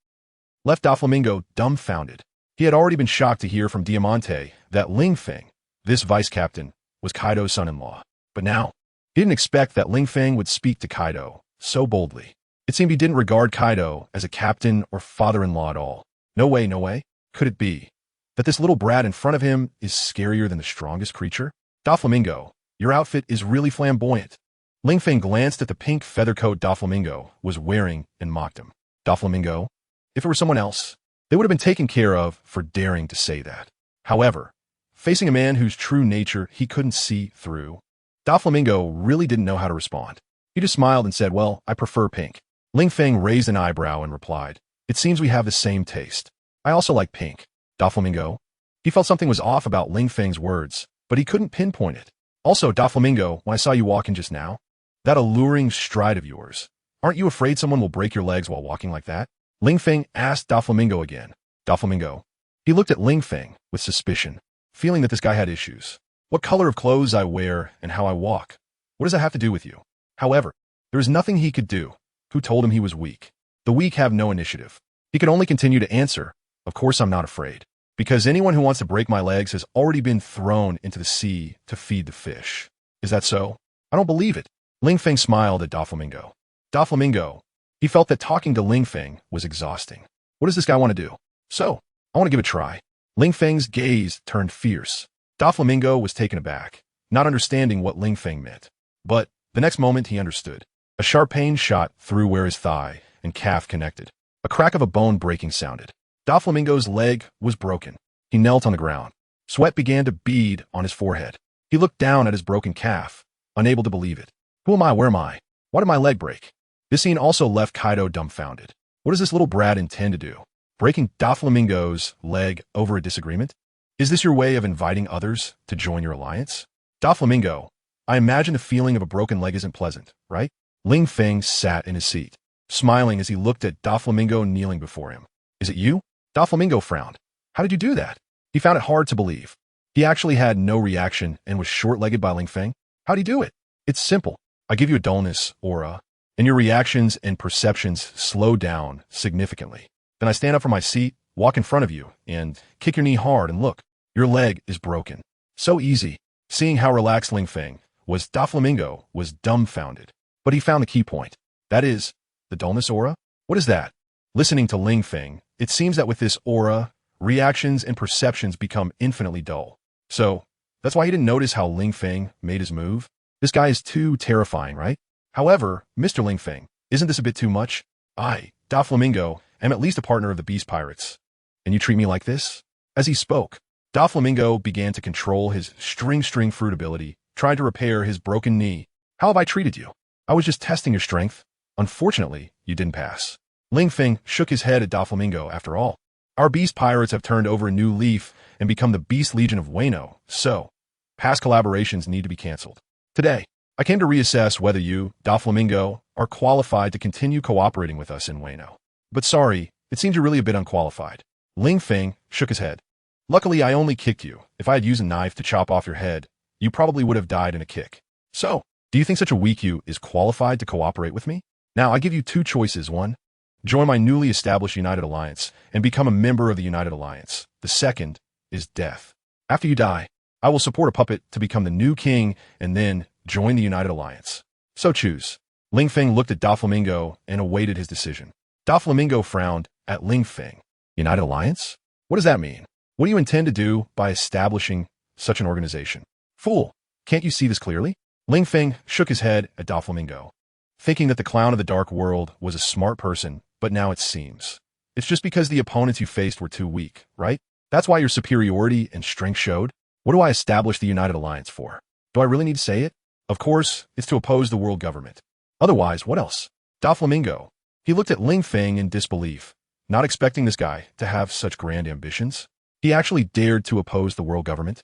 Speaker 1: left Doflamingo dumbfounded. He had already been shocked to hear from Diamante that Ling Feng, this vice-captain, was Kaido's son-in-law. But now, he didn't expect that Ling Feng would speak to Kaido so boldly. It seemed he didn't regard Kaido as a captain or father-in-law at all. No way, no way. Could it be that this little brat in front of him is scarier than the strongest creature? Doflamingo, your outfit is really flamboyant. Ling Feng glanced at the pink feather coat Doflamingo was wearing and mocked him. Doflamingo, if it were someone else, they would have been taken care of for daring to say that. However, facing a man whose true nature he couldn't see through, Doflamingo really didn't know how to respond. He just smiled and said, well, I prefer pink. Ling Feng raised an eyebrow and replied, it seems we have the same taste. I also like pink. Doflamingo, he felt something was off about Ling Feng's words, but he couldn't pinpoint it. Also, Doflamingo, when I saw you walking just now, that alluring stride of yours, aren't you afraid someone will break your legs while walking like that? Ling Feng asked Doflamingo again. Doflamingo, he looked at Ling Feng with suspicion, feeling that this guy had issues. What color of clothes I wear and how I walk, what does that have to do with you? However, there was nothing he could do. Who told him he was weak? The weak have no initiative. He could only continue to answer, of course I'm not afraid, because anyone who wants to break my legs has already been thrown into the sea to feed the fish. Is that so? I don't believe it. Ling Feng smiled at Doflamingo. Doflamingo, he felt that talking to Ling Feng was exhausting. What does this guy want to do? So, I want to give it a try. Ling Feng's gaze turned fierce. Doflamingo was taken aback, not understanding what Ling Feng meant. But the next moment he understood. A sharp pain shot through where his thigh and calf connected. A crack of a bone breaking sounded. Doflamingo's leg was broken. He knelt on the ground. Sweat began to bead on his forehead. He looked down at his broken calf, unable to believe it. Who am I? Where am I? Why did my leg break? This scene also left Kaido dumbfounded. What does this little brat intend to do? Breaking Doflamingo's leg over a disagreement? Is this your way of inviting others to join your alliance? Doflamingo, I imagine the feeling of a broken leg isn't pleasant, right? Ling Feng sat in his seat, smiling as he looked at Doflamingo kneeling before him. Is it you? Doflamingo frowned. How did you do that? He found it hard to believe. He actually had no reaction and was short-legged by Ling Feng. How'd he do it? It's simple. I give you a dullness aura, and your reactions and perceptions slow down significantly. Then I stand up from my seat, walk in front of you, and kick your knee hard and look. Your leg is broken. So easy. Seeing how relaxed Ling Feng was, Doflamingo was dumbfounded. But he found the key point. That is, the dullness aura? What is that? Listening to Ling Feng, it seems that with this aura, reactions and perceptions become infinitely dull. So, that's why he didn't notice how Ling Feng made his move. This guy is too terrifying, right? However, Mr. Ling Feng, isn't this a bit too much? I, Doflamingo, am at least a partner of the Beast Pirates. And you treat me like this? As he spoke, Doflamingo began to control his string fruit ability, trying to repair his broken knee. How have I treated you? I was just testing your strength. Unfortunately, you didn't pass. Ling Feng shook his head at Doflamingo. After all, our beast pirates have turned over a new leaf and become the Beast Legion of Wano, so past collaborations need to be cancelled. Today, I came to reassess whether you, Doflamingo, are qualified to continue cooperating with us in Wano. But sorry, it seems you're really a bit unqualified. Ling Feng shook his head. Luckily, I only kicked you. If I had used a knife to chop off your head, you probably would have died in a kick. So, do you think such a weak you is qualified to cooperate with me? Now, I give you two choices. One, join my newly established United Alliance and become a member of the United Alliance. The second is death. After you die, I will support a puppet to become the new king and then join the United Alliance. So choose. Ling Feng looked at Doflamingo and awaited his decision. Doflamingo frowned at Ling Feng. United Alliance? What does that mean? What do you intend to do by establishing such an organization? Fool, can't you see this clearly? Ling Feng shook his head at Doflamingo, thinking that the clown of the dark world was a smart person, but now it seems it's just because the opponents you faced were too weak, right? That's why your superiority and strength showed. What do I establish the United Alliance for? Do I really need to say it? Of course, it's to oppose the world government. Otherwise, what else? Doflamingo. He looked at Ling Feng in disbelief, not expecting this guy to have such grand ambitions. He actually dared to oppose the world government.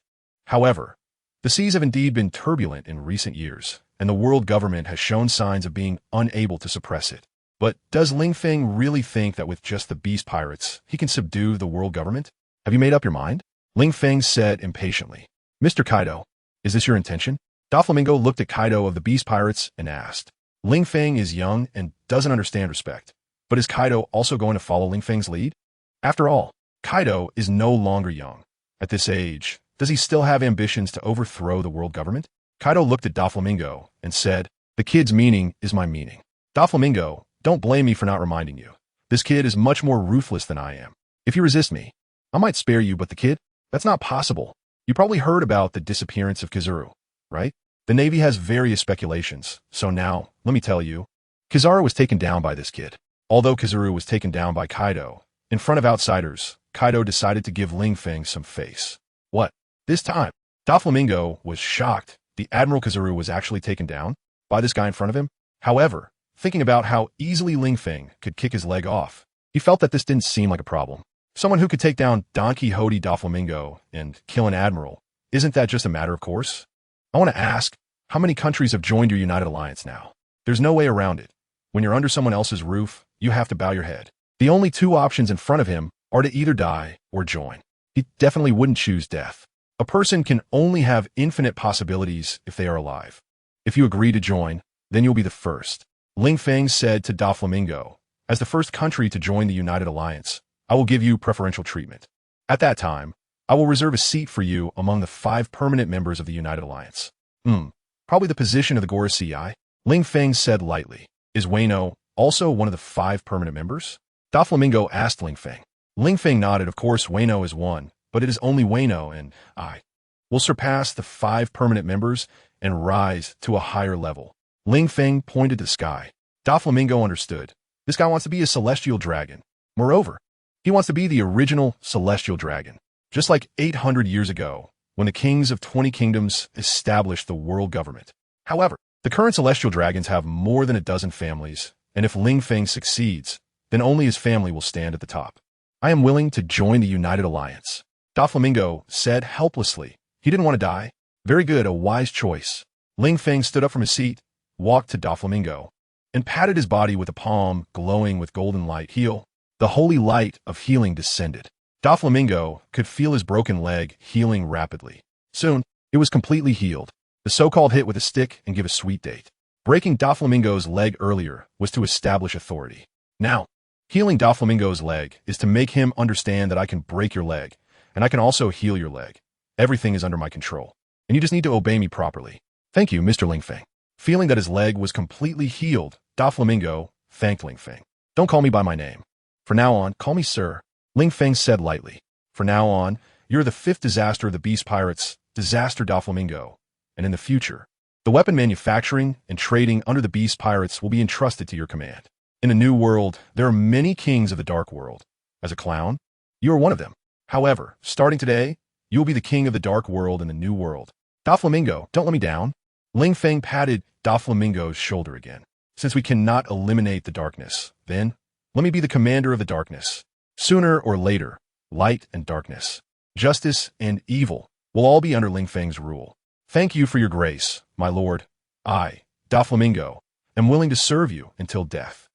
Speaker 1: However, the seas have indeed been turbulent in recent years, and the world government has shown signs of being unable to suppress it. But does Ling Feng really think that with just the beast pirates, he can subdue the world government? Have you made up your mind? Ling Feng said impatiently. Mr. Kaido, is this your intention? Doflamingo looked at Kaido of the beast pirates and asked. Ling Feng is young and doesn't understand respect. But is Kaido also going to follow Ling Feng's lead? After all, Kaido is no longer young. At this age, does he still have ambitions to overthrow the world government? Kaido looked at Doflamingo and said, the kid's meaning is my meaning. Doflamingo, don't blame me for not reminding you. This kid is much more ruthless than I am. If you resist me, I might spare you, but the kid? That's not possible. You probably heard about the disappearance of Kizaru, right? The Navy has various speculations, so now, let me tell you, Kizaru was taken down by this kid. Although Kizaru was taken down by Kaido, in front of outsiders, Kaido decided to give Ling Feng some face. What? This time, Doflamingo was shocked the Admiral Kizaru was actually taken down by this guy in front of him. However, thinking about how easily Ling Feng could kick his leg off, he felt that this didn't seem like a problem. Someone who could take down Don Quixote Doflamingo and kill an admiral, isn't that just a matter of course? I want to ask, how many countries have joined your United Alliance now? There's no way around it. When you're under someone else's roof, you have to bow your head. The only two options in front of him are to either die or join. He definitely wouldn't choose death. A person can only have infinite possibilities if they are alive. If you agree to join, then you'll be the first. Ling Feng said to Doflamingo, as the first country to join the United Alliance, I will give you preferential treatment. At that time, I will reserve a seat for you among the 5 permanent members of the United Alliance. Probably the position of the Gorosei. Ling Feng said lightly. Is Wano also one of the 5 permanent members? Doflamingo asked Ling Feng. Ling Feng nodded. Of course, Wano is one, but it is only Wano and I will surpass the 5 permanent members and rise to a higher level. Ling Feng pointed to the sky. Doflamingo understood. This guy wants to be a celestial dragon. Moreover, he wants to be the original celestial dragon. Just like 800 years ago, when the kings of 20 kingdoms established the world government. However, the current celestial dragons have more than a dozen families, and if Ling Feng succeeds, then only his family will stand at the top. I am willing to join the United Alliance. Doflamingo said helplessly. He didn't want to die. Very good, a wise choice. Ling Feng stood up from his seat, walked to Doflamingo, and patted his body with a palm glowing with golden light. Heal. The holy light of healing descended. Doflamingo could feel his broken leg healing rapidly. Soon, it was completely healed. The so-called hit with a stick and give a sweet date. Breaking Doflamingo's leg earlier was to establish authority. Now, healing Doflamingo's leg is to make him understand that I can break your leg, and I can also heal your leg. Everything is under my control, and you just need to obey me properly. Thank you, Mr. Ling Feng. Feeling that his leg was completely healed, Doflamingo thanked Ling Feng. Don't call me by my name. For now on, call me sir. Ling Feng said lightly. For now on, you're the 5th disaster of the beast pirates, Disaster Doflamingo. And in the future, the weapon manufacturing and trading under the beast pirates will be entrusted to your command. In a new world, there are many kings of the dark world. As a clown, you are one of them. However, starting today, You will be the king of the dark world and the new world. Doflamingo, don't let me down. Ling Feng patted Doflamingo's shoulder again. Since we cannot eliminate the darkness, then let me be the commander of the darkness. Sooner or later, light and darkness, justice and evil will all be under Ling Feng's rule. Thank you for your grace, my lord. I, Doflamingo, am willing to serve you until death.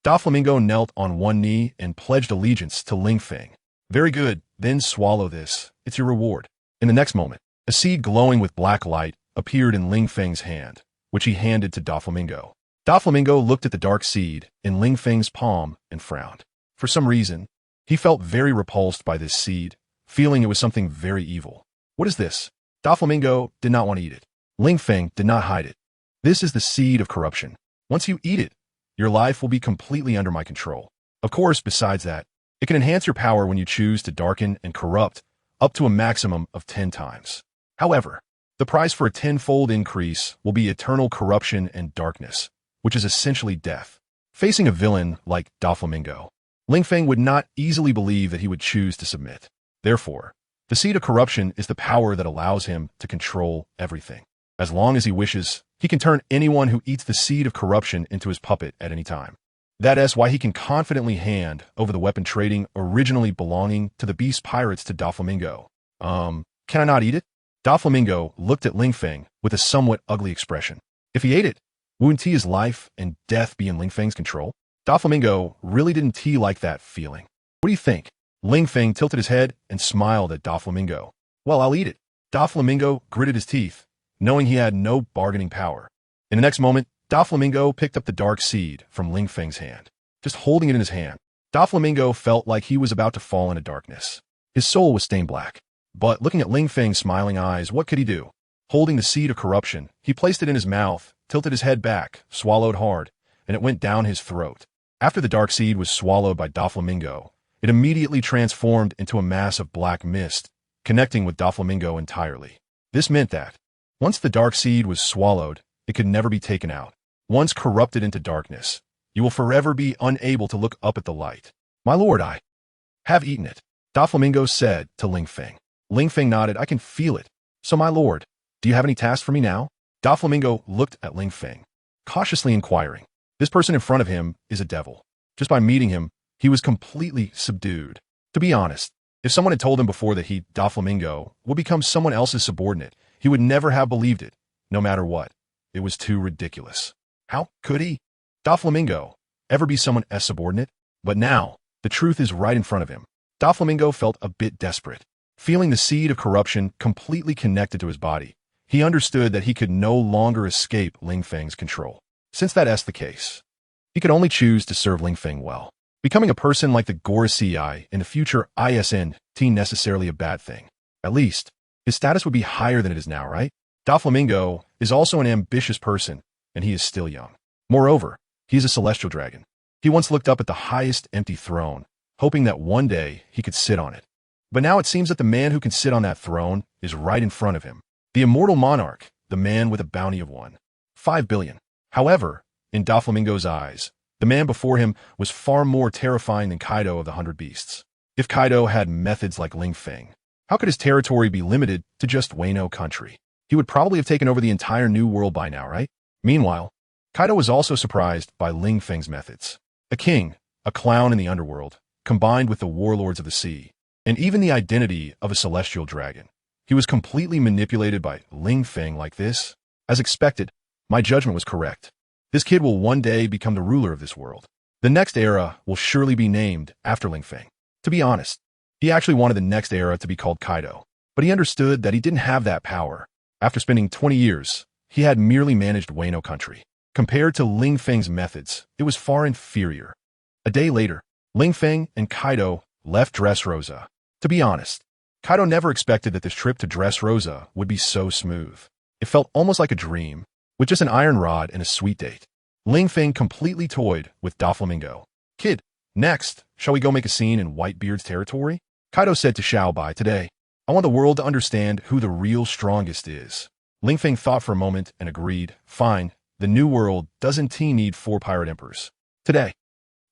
Speaker 1: Doflamingo knelt on one knee and pledged allegiance to Ling Feng. Very good, then swallow this. It's your reward. In the next moment, a seed glowing with black light appeared in Ling Feng's hand, which he handed to Doflamingo. Doflamingo looked at the dark seed in Ling Feng's palm and frowned. For some reason, he felt very repulsed by this seed, feeling it was something very evil. What is this? Doflamingo did not want to eat it. Ling Feng did not hide it. This is the seed of corruption. Once you eat it, your life will be completely under my control. Of course, besides that, it can enhance your power when you choose to darken and corrupt up to a maximum of 10 times. However, the price for a 10-fold increase will be eternal corruption and darkness, which is essentially death. Facing a villain like Doflamingo, Ling Feng would not easily believe that he would choose to submit. Therefore, the seed of corruption is the power that allows him to control everything. As long as he wishes, he can turn anyone who eats the seed of corruption into his puppet at any time. That is why he can confidently hand over the weapon trading originally belonging to the beast pirates to Doflamingo. Can I not eat it? Doflamingo looked at Ling Feng with a somewhat ugly expression. If he ate it, wouldn't his life and death be in Ling Feng's control? Doflamingo really didn't like that feeling. What do you think? Ling Feng tilted his head and smiled at Doflamingo. Well, I'll eat it. Doflamingo gritted his teeth, knowing he had no bargaining power. In the next moment, Doflamingo picked up the dark seed from Ling Feng's hand. Just holding it in his hand, Doflamingo felt like he was about to fall into darkness. His soul was stained black. But looking at Ling Feng's smiling eyes, what could he do? Holding the seed of corruption, he placed it in his mouth, tilted his head back, swallowed hard, and it went down his throat. After the dark seed was swallowed by Doflamingo, it immediately transformed into a mass of black mist, connecting with Doflamingo entirely. This meant that, once the dark seed was swallowed, it could never be taken out. Once corrupted into darkness, you will forever be unable to look up at the light. My lord, I have eaten it, Doflamingo said to Ling Feng. Ling Feng nodded. I can feel it. So my lord, do you have any tasks for me now? Doflamingo looked at Ling Feng, cautiously inquiring. This person in front of him is a devil. Just by meeting him, he was completely subdued. To be honest, if someone had told him before that he, Doflamingo, would become someone else's subordinate, he would never have believed it, no matter what. It was too ridiculous. How could he, Doflamingo, ever be someone as subordinate? But now, the truth is right in front of him. Doflamingo felt a bit desperate. Feeling the seed of corruption completely connected to his body, he understood that he could no longer escape Ling Feng's control. Since that is the case, he could only choose to serve Ling Feng well. Becoming a person like the Gorosei in the future isn't necessarily a bad thing. At least, his status would be higher than it is now, right? Doflamingo is also an ambitious person, and he is still young. Moreover, he is a celestial dragon. He once looked up at the highest empty throne, hoping that one day he could sit on it. But now it seems that the man who can sit on that throne is right in front of him. The immortal monarch, the man with a bounty of 1.5 billion. However, in Doflamingo's eyes, the man before him was far more terrifying than Kaido of the 100 Beasts. If Kaido had methods like Ling Feng, how could his territory be limited to just Wano country? He would probably have taken over the entire new world by now, right? Meanwhile, Kaido was also surprised by Ling Feng's methods. A king, a clown in the underworld, combined with the warlords of the sea, and even the identity of a celestial dragon. He was completely manipulated by Ling Feng like this. As expected, my judgment was correct. This kid will one day become the ruler of this world. The next era will surely be named after Ling Feng. To be honest, he actually wanted the next era to be called Kaido, but he understood that he didn't have that power. After spending 20 years, he had merely managed Wano country. Compared to Ling Feng's methods, it was far inferior. A day later, Ling Feng and Kaido left Dressrosa. To be honest, Kaido never expected that this trip to Dressrosa would be so smooth. It felt almost like a dream, with just an iron rod and a sweet date. Ling Feng completely toyed with Doflamingo. Kid, next, shall we go make a scene in Whitebeard's territory? Kaido said to Xiaobai today. I want the world to understand who the real strongest is. Ling Feng thought for a moment and agreed. Fine, the new world doesn't need 4 pirate emperors. Today,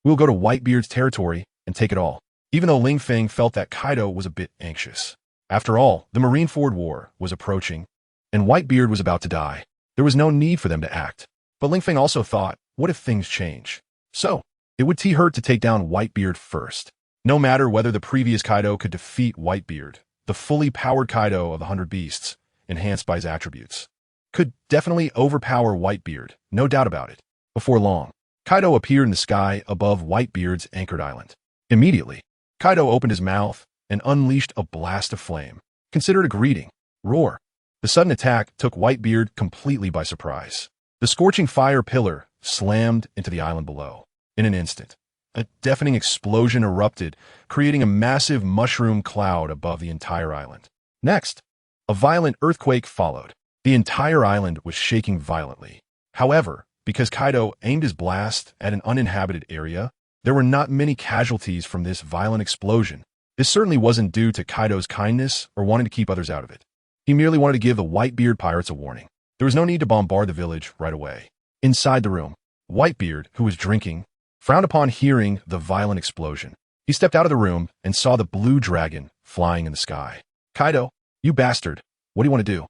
Speaker 1: we'll go to Whitebeard's territory and take it all. Even though Ling Feng felt that Kaido was a bit anxious. After all, the Marineford War was approaching, and Whitebeard was about to die. There was no need for them to act. But Ling Feng also thought, what if things change? So, it would hurt to take down Whitebeard first. No matter whether the previous Kaido could defeat Whitebeard, the fully powered Kaido of the 100 Beasts, enhanced by his attributes, could definitely overpower Whitebeard, no doubt about it. Before long, Kaido appeared in the sky above Whitebeard's anchored island. Immediately, Kaido opened his mouth and unleashed a blast of flame, considered a greeting. Roar. The sudden attack took Whitebeard completely by surprise. The scorching fire pillar slammed into the island below. In an instant, a deafening explosion erupted, creating a massive mushroom cloud above the entire island. Next, a violent earthquake followed. The entire island was shaking violently. However, because Kaido aimed his blast at an uninhabited area, there were not many casualties from this violent explosion. This certainly wasn't due to Kaido's kindness or wanting to keep others out of it. He merely wanted to give the Whitebeard pirates a warning. There was no need to bombard the village right away. Inside the room, Whitebeard, who was drinking, frowned upon hearing the violent explosion. He stepped out of the room and saw the blue dragon flying in the sky. Kaido, you bastard, what do you want to do?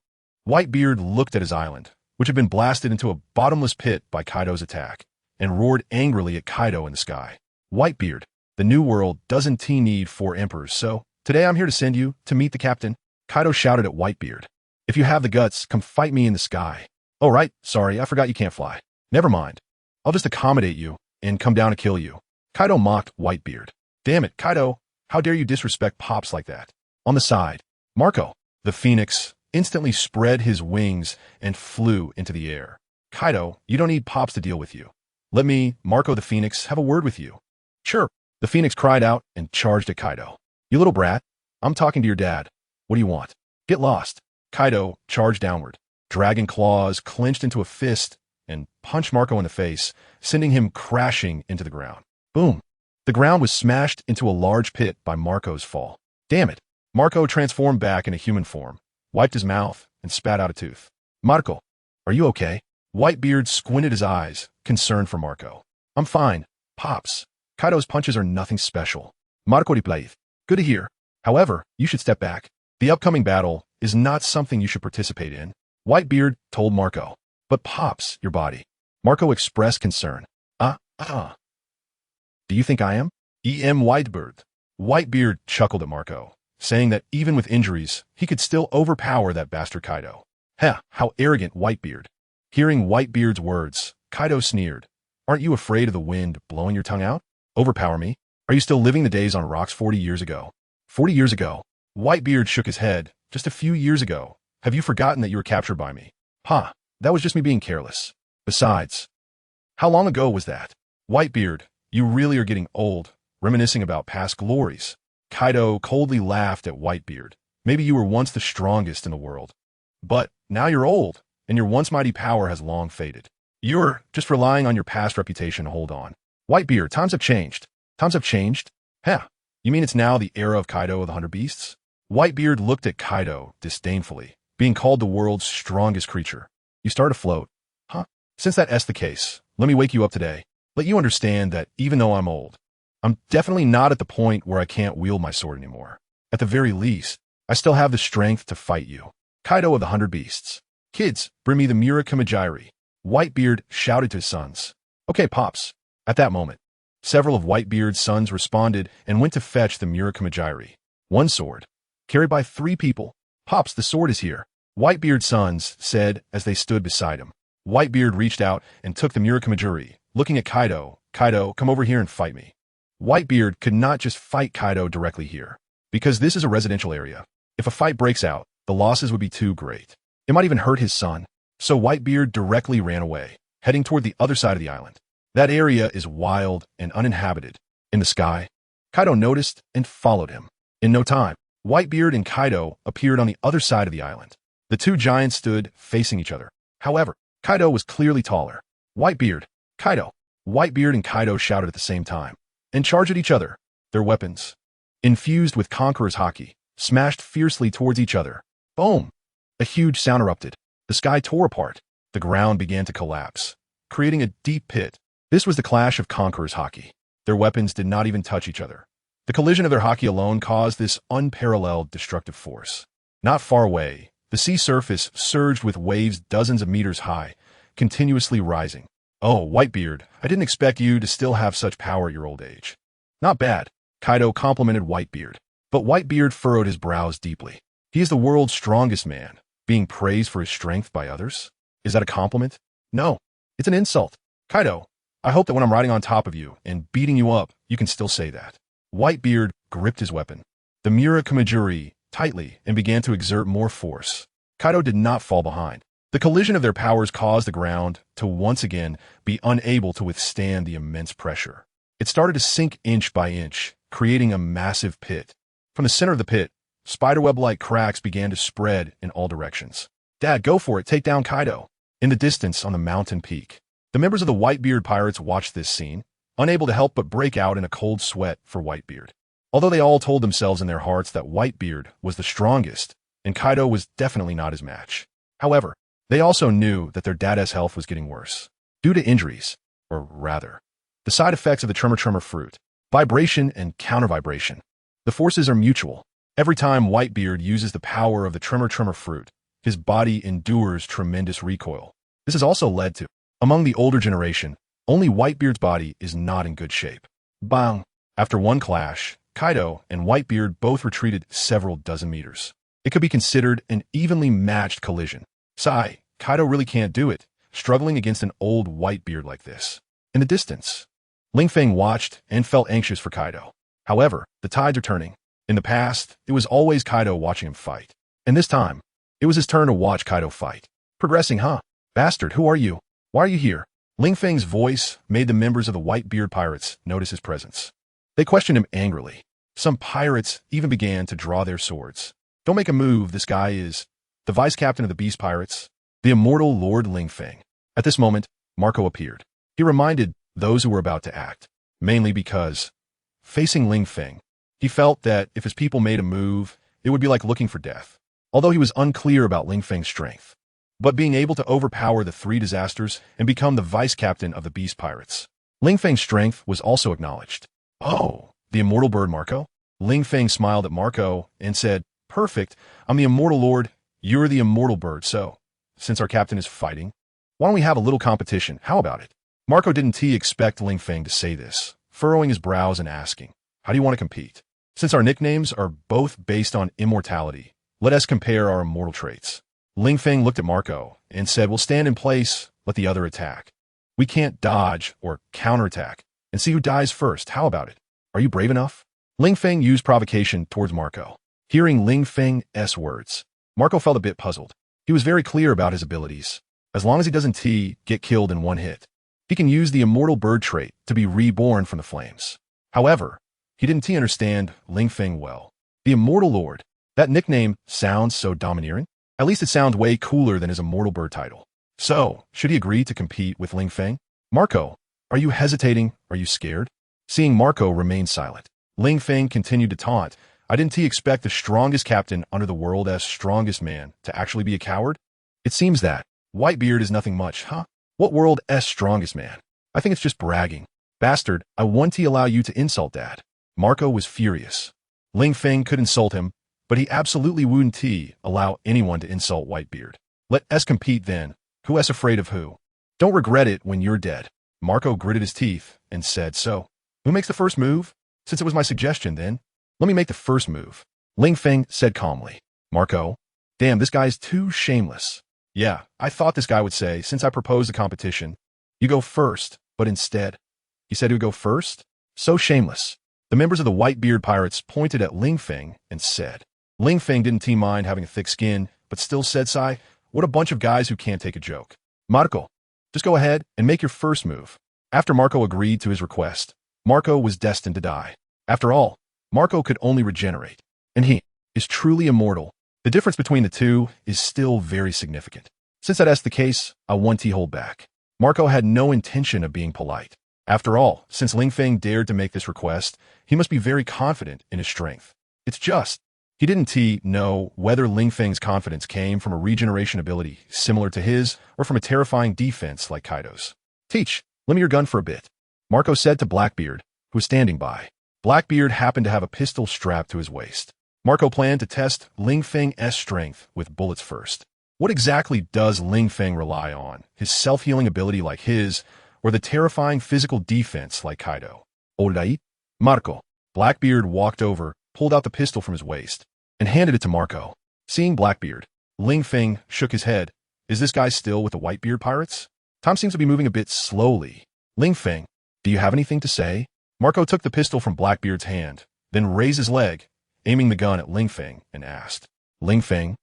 Speaker 1: Whitebeard looked at his island, which had been blasted into a bottomless pit by Kaido's attack, and roared angrily at Kaido in the sky. Whitebeard, the new world doesn't need 4 emperors, so today I'm here to send you to meet the captain. Kaido shouted at Whitebeard. If you have the guts, come fight me in the sky. Oh right, sorry, I forgot you can't fly. Never mind. I'll just accommodate you and come down to kill you. Kaido mocked Whitebeard. Damn it, Kaido, how dare you disrespect Pops like that? On the side, Marco, the phoenix, instantly spread his wings and flew into the air. Kaido, you don't need Pops to deal with you. Let me, Marco the Phoenix, have a word with you. Sure. The Phoenix cried out and charged at Kaido. You little brat, I'm talking to your dad. What do you want? Get lost. Kaido charged downward. Dragon claws clenched into a fist and punched Marco in the face, sending him crashing into the ground. Boom. The ground was smashed into a large pit by Marco's fall. Damn it. Marco transformed back into human form, wiped his mouth, and spat out a tooth. Marco, are you okay? Whitebeard squinted his eyes, concerned for Marco. I'm fine, Pops. Kaido's punches are nothing special. Marco replied. Good to hear. However, you should step back. The upcoming battle is not something you should participate in. Whitebeard told Marco. But Pops, your body. Marco expressed concern. Do you think I am? Whitebeard. Whitebeard chuckled at Marco, saying that even with injuries, he could still overpower that bastard Kaido. Heh, how arrogant, Whitebeard. Hearing Whitebeard's words, Kaido sneered. Aren't you afraid of the wind blowing your tongue out? Overpower me? Are you still living the days on rocks 40 years ago? 40 years ago? Whitebeard shook his head. Just a few years ago. Have you forgotten that you were captured by me? Ha, that was just me being careless. Besides, how long ago was that? Whitebeard, you really are getting old, reminiscing about past glories. Kaido coldly laughed at Whitebeard. Maybe you were once the strongest in the world. But now you're old, and your once mighty power has long faded. You're just relying on your past reputation to hold on. Whitebeard, times have changed. Times have changed? Heh, you mean it's now the era of Kaido of the 100 Beasts? Whitebeard looked at Kaido disdainfully, being called the world's strongest creature. You start afloat. Huh? Since that's the case, let me wake you up today. Let you understand that even though I'm old, I'm definitely not at the point where I can't wield my sword anymore. At the very least, I still have the strength to fight you. Kaido of the 100 Beasts. Kids, bring me the Murakamajiri. Whitebeard shouted to his sons. Okay, Pops. At that moment, several of Whitebeard's sons responded and went to fetch the Murakamajiri. One sword, carried by 3 people. Pops, the sword is here. Whitebeard's sons said as they stood beside him. Whitebeard reached out and took the Murakamajiri, looking at Kaido. Kaido, come over here and fight me. Whitebeard could not just fight Kaido directly here, because this is a residential area. If a fight breaks out, the losses would be too great. It might even hurt his son. So Whitebeard directly ran away, heading toward the other side of the island. That area is wild and uninhabited. In the sky, Kaido noticed and followed him. In no time, Whitebeard and Kaido appeared on the other side of the island. The 2 giants stood facing each other. However, Kaido was clearly taller. Whitebeard, Kaido. Whitebeard and Kaido shouted at the same time and charged at each other. Their weapons, infused with Conqueror's haki, smashed fiercely towards each other. Boom! A huge sound erupted. The sky tore apart. The ground began to collapse, creating a deep pit. This was the clash of Conqueror's haki. Their weapons did not even touch each other. The collision of their haki alone caused this unparalleled destructive force. Not far away, the sea surface surged with waves dozens of meters high, continuously rising. Oh, Whitebeard, I didn't expect you to still have such power at your old age. Not bad, Kaido complimented Whitebeard. But Whitebeard furrowed his brows deeply. He is the world's strongest man, being praised for his strength by others? Is that a compliment? No, it's an insult. Kaido, I hope that when I'm riding on top of you and beating you up, you can still say that. Whitebeard gripped his weapon, the Mura Kamajuri, tightly and began to exert more force. Kaido did not fall behind. The collision of their powers caused the ground to once again be unable to withstand the immense pressure. It started to sink inch by inch, creating a massive pit. From the center of the pit, spiderweb-like cracks began to spread in all directions. Dad, go for it, take down Kaido. In the distance on the mountain peak, the members of the Whitebeard pirates watched this scene, unable to help but break out in a cold sweat for Whitebeard. Although they all told themselves in their hearts that Whitebeard was the strongest, and Kaido was definitely not his match. However, they also knew that their dad's health was getting worse, due to injuries, or rather, the side effects of the Tremor fruit, vibration and counter-vibration. The forces are mutual. Every time Whitebeard uses the power of the Tremor fruit, his body endures tremendous recoil. This has also led to, among the older generation, only Whitebeard's body is not in good shape. Bang! After one clash, Kaido and Whitebeard both retreated several dozen meters. It could be considered an evenly matched collision. Sigh, Kaido really can't do it, struggling against an old Whitebeard like this. In the distance, Ling Feng watched and felt anxious for Kaido. However, the tides are turning. In the past, it was always Kaido watching him fight. And this time, it was his turn to watch Kaido fight. Progressing, huh? Bastard, who are you? Why are you here? Ling Feng's voice made the members of the Whitebeard pirates notice his presence. They questioned him angrily. Some pirates even began to draw their swords. Don't make a move, this guy is the vice captain of the Beast Pirates, the immortal Lord Ling Feng. At this moment, Marco appeared. He reminded those who were about to act, mainly because, facing Ling Feng, he felt that if his people made a move, it would be like looking for death. Although he was unclear about Ling Feng's strength, but being able to overpower the three disasters and become the vice captain of the Beast Pirates. Ling Feng's strength was also acknowledged. Oh, the immortal bird Marco? Ling Feng smiled at Marco and said, perfect, I'm the immortal lord, you're the immortal bird, so, since our captain is fighting, why don't we have a little competition, how about it? Marco didn't expect Ling Feng to say this, furrowing his brows and asking, how do you want to compete? Since our nicknames are both based on immortality, let us compare our immortal traits. Ling Feng looked at Marco and said, we'll stand in place, let the other attack. We can't dodge or counterattack and see who dies first, how about it? Are you brave enough? Ling Feng used provocation towards Marco. Hearing Ling Feng's words, Marco felt a bit puzzled. He was very clear about his abilities. As long as he doesn't get killed in one hit, he can use the immortal bird trait to be reborn from the flames. However, he didn't understand Ling Feng well. The immortal lord, that nickname sounds so domineering. At least it sounds way cooler than his immortal bird title. So, should he agree to compete with Ling Feng? Marco, are you hesitating? Are you scared? Seeing Marco remain silent, Ling Feng continued to taunt. I didn't expect the strongest captain under the world's strongest man to actually be a coward? It seems that Whitebeard is nothing much, huh? What world's strongest man? I think it's just bragging. Bastard, I want to allow you to insult Dad. Marco was furious. Ling Feng could insult him, but he absolutely wouldn't allow anyone to insult Whitebeard. Let us compete then. Who is afraid of who? Don't regret it when you're dead. Marco gritted his teeth and said, so, who makes the first move? Since it was my suggestion then, let me make the first move. Ling Feng said calmly. Marco, damn, this guy's too shameless. Yeah, I thought this guy would say, since I proposed the competition, you go first, but instead, he said he would go first? So shameless. The members of the Whitebeard pirates pointed at Ling Feng and said, Ling Feng didn't mind having a thick skin, but still said, sigh, what a bunch of guys who can't take a joke. Marco, just go ahead and make your first move. After Marco agreed to his request, Marco was destined to die. After all, Marco could only regenerate, and he is truly immortal. The difference between the two is still very significant. Since that's the case, I want to hold back. Marco had no intention of being polite. After all, since Ling Feng dared to make this request, he must be very confident in his strength. It's just, he didn't know whether Ling Feng's confidence came from a regeneration ability similar to his or from a terrifying defense like Kaido's. Teach, lend me your gun for a bit, Marco said to Blackbeard, who was standing by. Blackbeard happened to have a pistol strapped to his waist. Marco planned to test Ling Feng's strength with bullets first. What exactly does Ling Feng rely on? His self-healing ability like his, or the terrifying physical defense like Kaido? Alright, Marco. Blackbeard walked over, pulled out the pistol from his waist, and handed it to Marco. Seeing Blackbeard, Ling Feng shook his head. Is this guy still with the Whitebeard pirates? Time seems to be moving a bit slowly. Ling Feng, do you have anything to say? Marco took the pistol from Blackbeard's hand, then raised his leg, aiming the gun at Ling Feng, and asked, Ling Feng,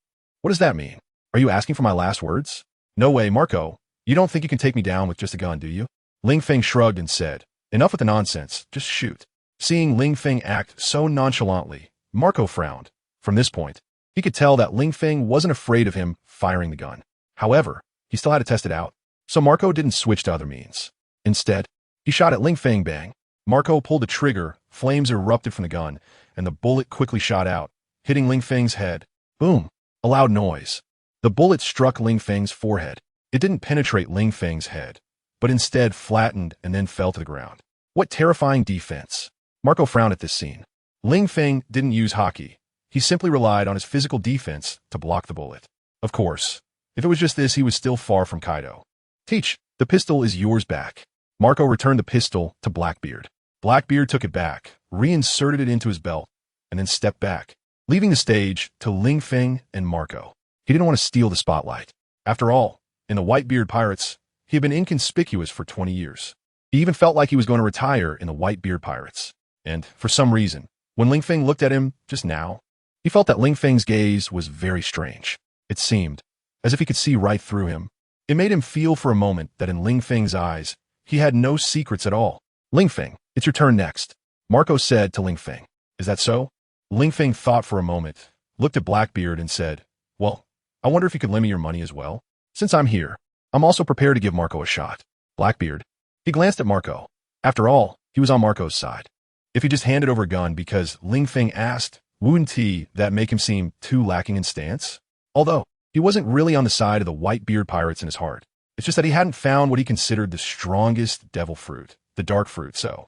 Speaker 1: what does that mean? Are you asking for my last words? No way, Marco. You don't think you can take me down with just a gun, do you? Ling Feng shrugged and said, enough with the nonsense, just shoot. Seeing Ling Feng act so nonchalantly, Marco frowned. From this point, he could tell that Ling Feng wasn't afraid of him firing the gun. However, he still had to test it out, so Marco didn't switch to other means. Instead, he shot at Ling Feng. Bang. Marco pulled the trigger, flames erupted from the gun, and the bullet quickly shot out, hitting Ling Feng's head. Boom! A loud noise. The bullet struck Ling Feng's forehead. It didn't penetrate Ling Feng's head, but instead flattened and then fell to the ground. What terrifying defense! Marco frowned at this scene. Ling Feng didn't use hockey. He simply relied on his physical defense to block the bullet. Of course, if it was just this, he was still far from Kaido. Teach, the pistol is yours back. Marco returned the pistol to Blackbeard. Blackbeard took it back, reinserted it into his belt, and then stepped back, leaving the stage to Ling Feng and Marco. He didn't want to steal the spotlight. After all, in the Whitebeard Pirates, he had been inconspicuous for 20 years. He even felt like he was going to retire in the Whitebeard Pirates. And, for some reason, when Ling Feng looked at him just now, he felt that Ling Feng's gaze was very strange. It seemed as if he could see right through him. It made him feel for a moment that in Ling Feng's eyes, he had no secrets at all. Ling Feng, it's your turn next, Marco said to Ling Feng. Is that so? Ling Feng thought for a moment, looked at Blackbeard and said, well, I wonder if you could lend me your money as well. Since I'm here, I'm also prepared to give Marco a shot. Blackbeard. He glanced at Marco. After all, he was on Marco's side. If he just handed over a gun because Ling Feng asked, wouldn't that make him seem too lacking in stance? Although, he wasn't really on the side of the Whitebeard Pirates in his heart. It's just that he hadn't found what he considered the strongest devil fruit, the dark fruit, so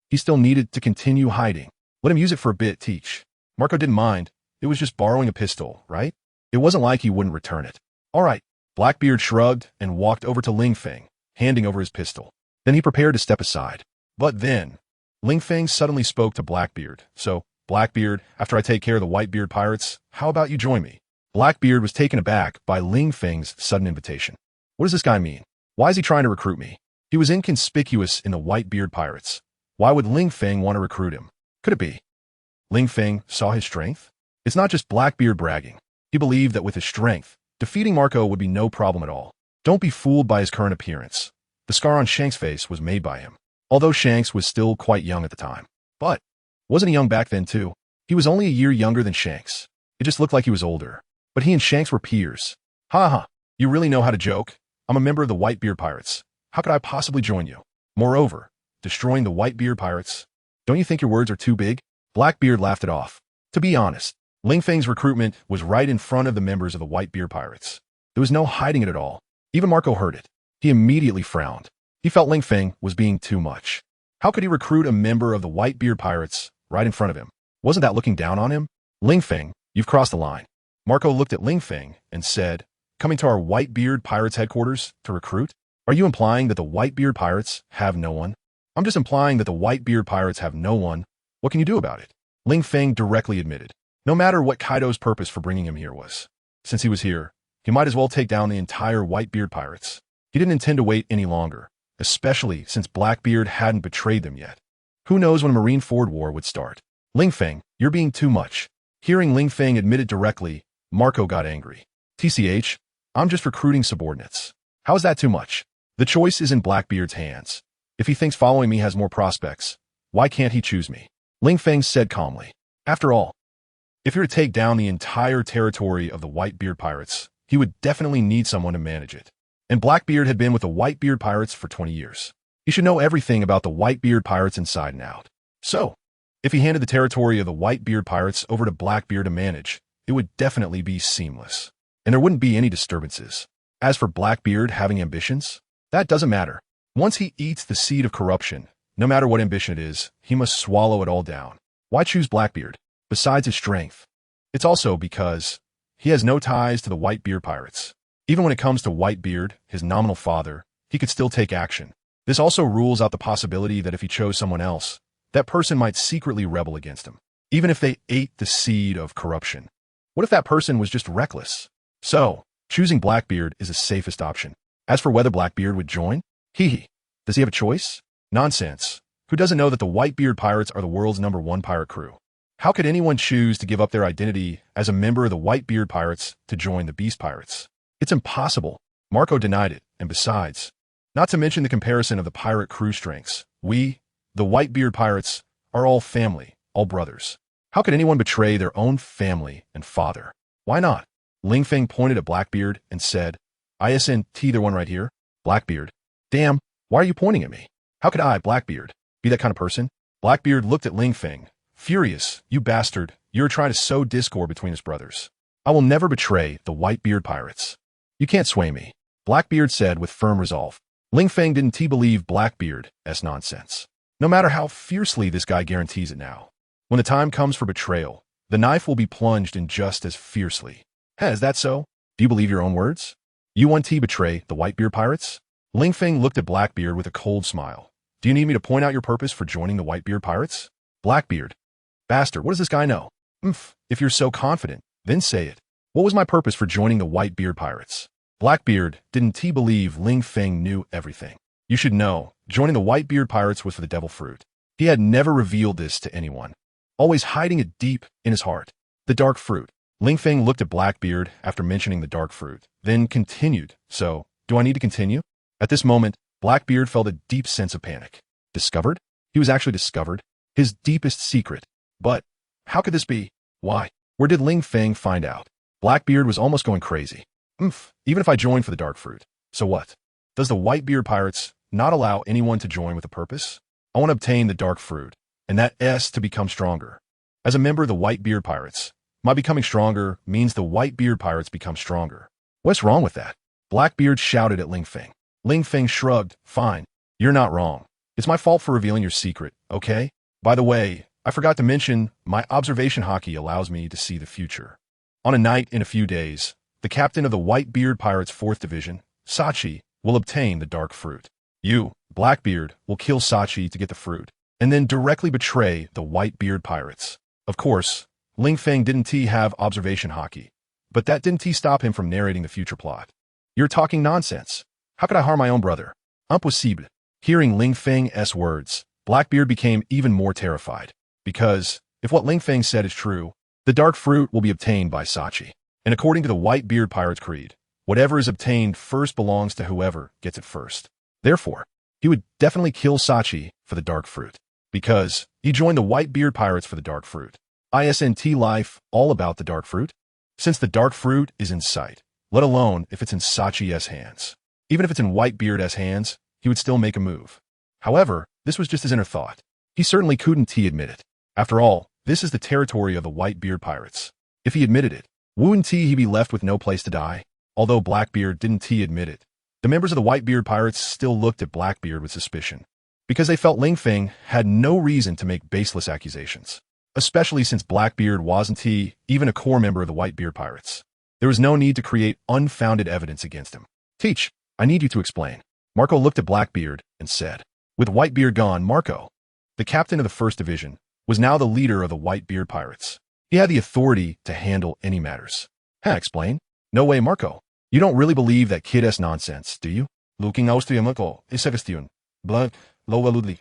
Speaker 1: he still needed to continue hiding. Let him use it for a bit, Teach. Marco didn't mind. It was just borrowing a pistol, right? It wasn't like he wouldn't return it. All right. Blackbeard shrugged and walked over to Ling Feng, handing over his pistol. Then he prepared to step aside. But then, Ling Feng suddenly spoke to Blackbeard. So, Blackbeard, after I take care of the Whitebeard Pirates, how about you join me? Blackbeard was taken aback by Ling Feng's sudden invitation. What does this guy mean? Why is he trying to recruit me? He was inconspicuous in the Whitebeard Pirates. Why would Ling Feng want to recruit him? Could it be Ling Feng saw his strength? It's not just Blackbeard bragging. He believed that with his strength, defeating Marco would be no problem at all. Don't be fooled by his current appearance. The scar on Shanks' face was made by him, although Shanks was still quite young at the time. But wasn't he young back then too? He was only a year younger than Shanks. It just looked like he was older. But he and Shanks were peers. Ha ha, you really know how to joke? I'm a member of the Whitebeard Pirates. How could I possibly join you? Moreover, destroying the Whitebeard Pirates? Don't you think your words are too big? Blackbeard laughed it off. To be honest, Ling Feng's recruitment was right in front of the members of the Whitebeard Pirates. There was no hiding it at all. Even Marco heard it. He immediately frowned. He felt Ling Feng was being too much. How could he recruit a member of the Whitebeard Pirates right in front of him? Wasn't that looking down on him? Ling Feng, you've crossed the line. Marco looked at Ling Feng and said, coming to our Whitebeard Pirates headquarters to recruit? Are you implying that the Whitebeard Pirates have no one? I'm just implying that the Whitebeard Pirates have no one. What can you do about it? Ling Feng directly admitted. No matter what Kaido's purpose for bringing him here was. Since he was here, he might as well take down the entire Whitebeard Pirates. He didn't intend to wait any longer, especially since Blackbeard hadn't betrayed them yet. Who knows when a Marineford war would start? Ling Feng, you're being too much. Hearing Ling Feng admit it directly, Marco got angry. TCH, I'm just recruiting subordinates. How is that too much? The choice is in Blackbeard's hands. If he thinks following me has more prospects, why can't he choose me? Ling Feng said calmly. After all, if you're to take down the entire territory of the Whitebeard Pirates, he would definitely need someone to manage it. And Blackbeard had been with the Whitebeard Pirates for 20 years. He should know everything about the Whitebeard Pirates inside and out. So, if he handed the territory of the Whitebeard Pirates over to Blackbeard to manage, it would definitely be seamless. And there wouldn't be any disturbances. As for Blackbeard having ambitions, that doesn't matter. Once he eats the seed of corruption, No matter what ambition it is, he must swallow it all down. Why choose Blackbeard? Besides his strength, it's also because he has no ties to the Whitebeard pirates. Even when it comes to Whitebeard, his nominal father, he could still take action. This also rules out the possibility that if he chose someone else, that person might secretly rebel against him, even if they ate the seed of corruption. What if that person was just reckless? So, choosing Blackbeard is the safest option. As for whether Blackbeard would join, does he have a choice? Nonsense. Who doesn't know that the Whitebeard pirates are the world's #1 pirate crew? How could anyone choose to give up their identity as a member of the Whitebeard pirates to join the Beast pirates? It's impossible. Marco denied it, and besides, not to mention the comparison of the pirate crew strengths, we, the Whitebeard pirates, are all family, all brothers. How could anyone betray their own family and father? Why not? Ling Feng pointed at Blackbeard and said, "Isn't the one right here?" Blackbeard, "Damn, why are you pointing at me? How could I, Blackbeard, be that kind of person?" Blackbeard looked at Ling Feng, furious. "You bastard, you're trying to sow discord between us brothers. I will never betray the Whitebeard pirates. You can't sway me," Blackbeard said with firm resolve. Ling Feng didn't believe Blackbeard's nonsense. No matter how fiercely this guy guarantees it now. When the time comes for betrayal, the knife will be plunged in just as fiercely. Hey, is that so? Do you believe your own words? You want to betray the Whitebeard pirates? Ling Feng looked at Blackbeard with a cold smile. Do you need me to point out your purpose for joining the Whitebeard pirates? Blackbeard, bastard, what does this guy know? If you're so confident, then say it. What was my purpose for joining the Whitebeard pirates? Blackbeard didn't believe Ling Feng knew everything. You should know, joining the Whitebeard pirates was for the devil fruit. He had never revealed this to anyone, always hiding it deep in his heart. The dark fruit. Ling Feng looked at Blackbeard after mentioning the dark fruit, then continued. So, do I need to continue? At this moment, Blackbeard felt a deep sense of panic. Discovered? He was actually discovered. His deepest secret. But, how could this be? Why? Where did Ling Feng find out? Blackbeard was almost going crazy. Even if I join for the dark fruit, so what? Does the Whitebeard pirates not allow anyone to join with a purpose? I want to obtain the dark fruit, and that S to become stronger. As a member of the Whitebeard pirates, my becoming stronger means the Whitebeard pirates become stronger. What's wrong with that? Blackbeard shouted at Ling Feng. Ling Feng shrugged. Fine, you're not wrong. It's my fault for revealing your secret, okay? By the way, I forgot to mention, my observation hockey allows me to see the future. On a night in a few days, the captain of the Whitebeard Pirates' 4th Division, Sachi, will obtain the dark fruit. You, Blackbeard, will kill Sachi to get the fruit, and then directly betray the Whitebeard Pirates. Of course, Ling Feng didn't have observation hockey, but that didn't stop him from narrating the future plot. You're talking nonsense. How could I harm my own brother? Impossible. Hearing Ling Feng's words, Blackbeard became even more terrified, because, if what Ling Feng said is true, the dark fruit will be obtained by Sachi. And according to the Whitebeard Pirates' creed, whatever is obtained first belongs to whoever gets it first. Therefore, he would definitely kill Sachi for the dark fruit, because he joined the Whitebeard Pirates for the dark fruit. Isn't life all about the dark fruit? Since the dark fruit is in sight, let alone if it's in Sachi's hands. Even if it's in Whitebeard's hands, he would still make a move. However, this was just his inner thought. He certainly couldn't admit it. After all, this is the territory of the Whitebeard Pirates. If he admitted it, wouldn't he be left with no place to die? Although Blackbeard didn't admit it, the members of the Whitebeard Pirates still looked at Blackbeard with suspicion, because they felt Ling Feng had no reason to make baseless accusations, especially since Blackbeard wasn't even a core member of the Whitebeard Pirates. There was no need to create unfounded evidence against him. Teach, I need you to explain. Marco looked at Blackbeard and said, with Whitebeard gone, Marco, the captain of the 1st Division, was now the leader of the Whitebeard Pirates. He had the authority to handle any matters. Explain? No way, Marco. You don't really believe that kid's nonsense, do you? Looking Austriamako, Isevestion. Blah, Lowaludli.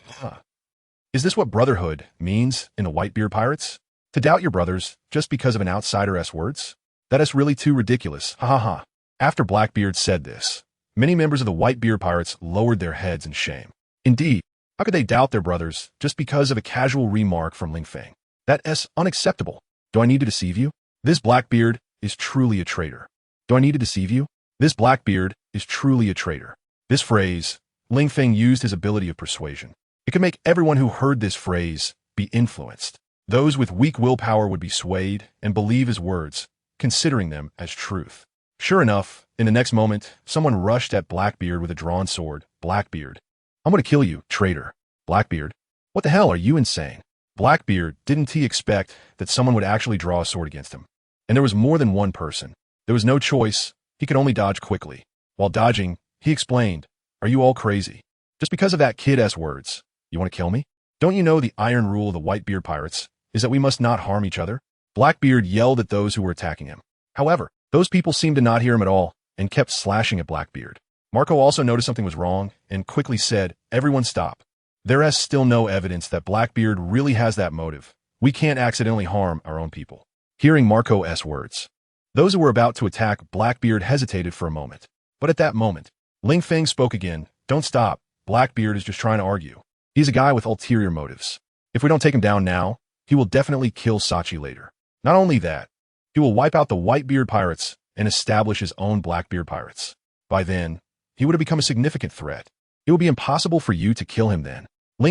Speaker 1: Is this what brotherhood means in the Whitebeard Pirates? To doubt your brothers just because of an outsider's words? That is really too ridiculous. Ha ha ha. After Blackbeard said this, many members of the Whitebeard Pirates lowered their heads in shame. Indeed, how could they doubt their brothers just because of a casual remark from Ling Feng? That's unacceptable. Do I need to deceive you? This Blackbeard is truly a traitor. Do I need to deceive you? This Blackbeard is truly a traitor. This phrase, Ling Feng used his ability of persuasion. It could make everyone who heard this phrase be influenced. Those with weak willpower would be swayed and believe his words, considering them as truth. Sure enough, in the next moment, someone rushed at Blackbeard with a drawn sword. Blackbeard, I'm going to kill you, traitor. Blackbeard, what the hell, are you insane? Blackbeard, didn't he expect that someone would actually draw a sword against him? And there was more than one person. There was no choice. He could only dodge quickly. While dodging, he explained, are you all crazy? Just because of that kid's words, you want to kill me? Don't you know the iron rule of the Whitebeard pirates is that we must not harm each other? Blackbeard yelled at those who were attacking him. However, those people seemed to not hear him at all and kept slashing at Blackbeard. Marco also noticed something was wrong and quickly said, everyone stop. There is still no evidence that Blackbeard really has that motive. We can't accidentally harm our own people. Hearing Marco's words, those who were about to attack Blackbeard hesitated for a moment. But at that moment, Feng spoke again. Don't stop. Blackbeard is just trying to argue. He's a guy with ulterior motives. If we don't take him down now, he will definitely kill Sachi later. Not only that, he will wipe out the Whitebeard pirates and establish his own Blackbeard pirates. By then, he would have become a significant threat. It would be impossible for you to kill him then.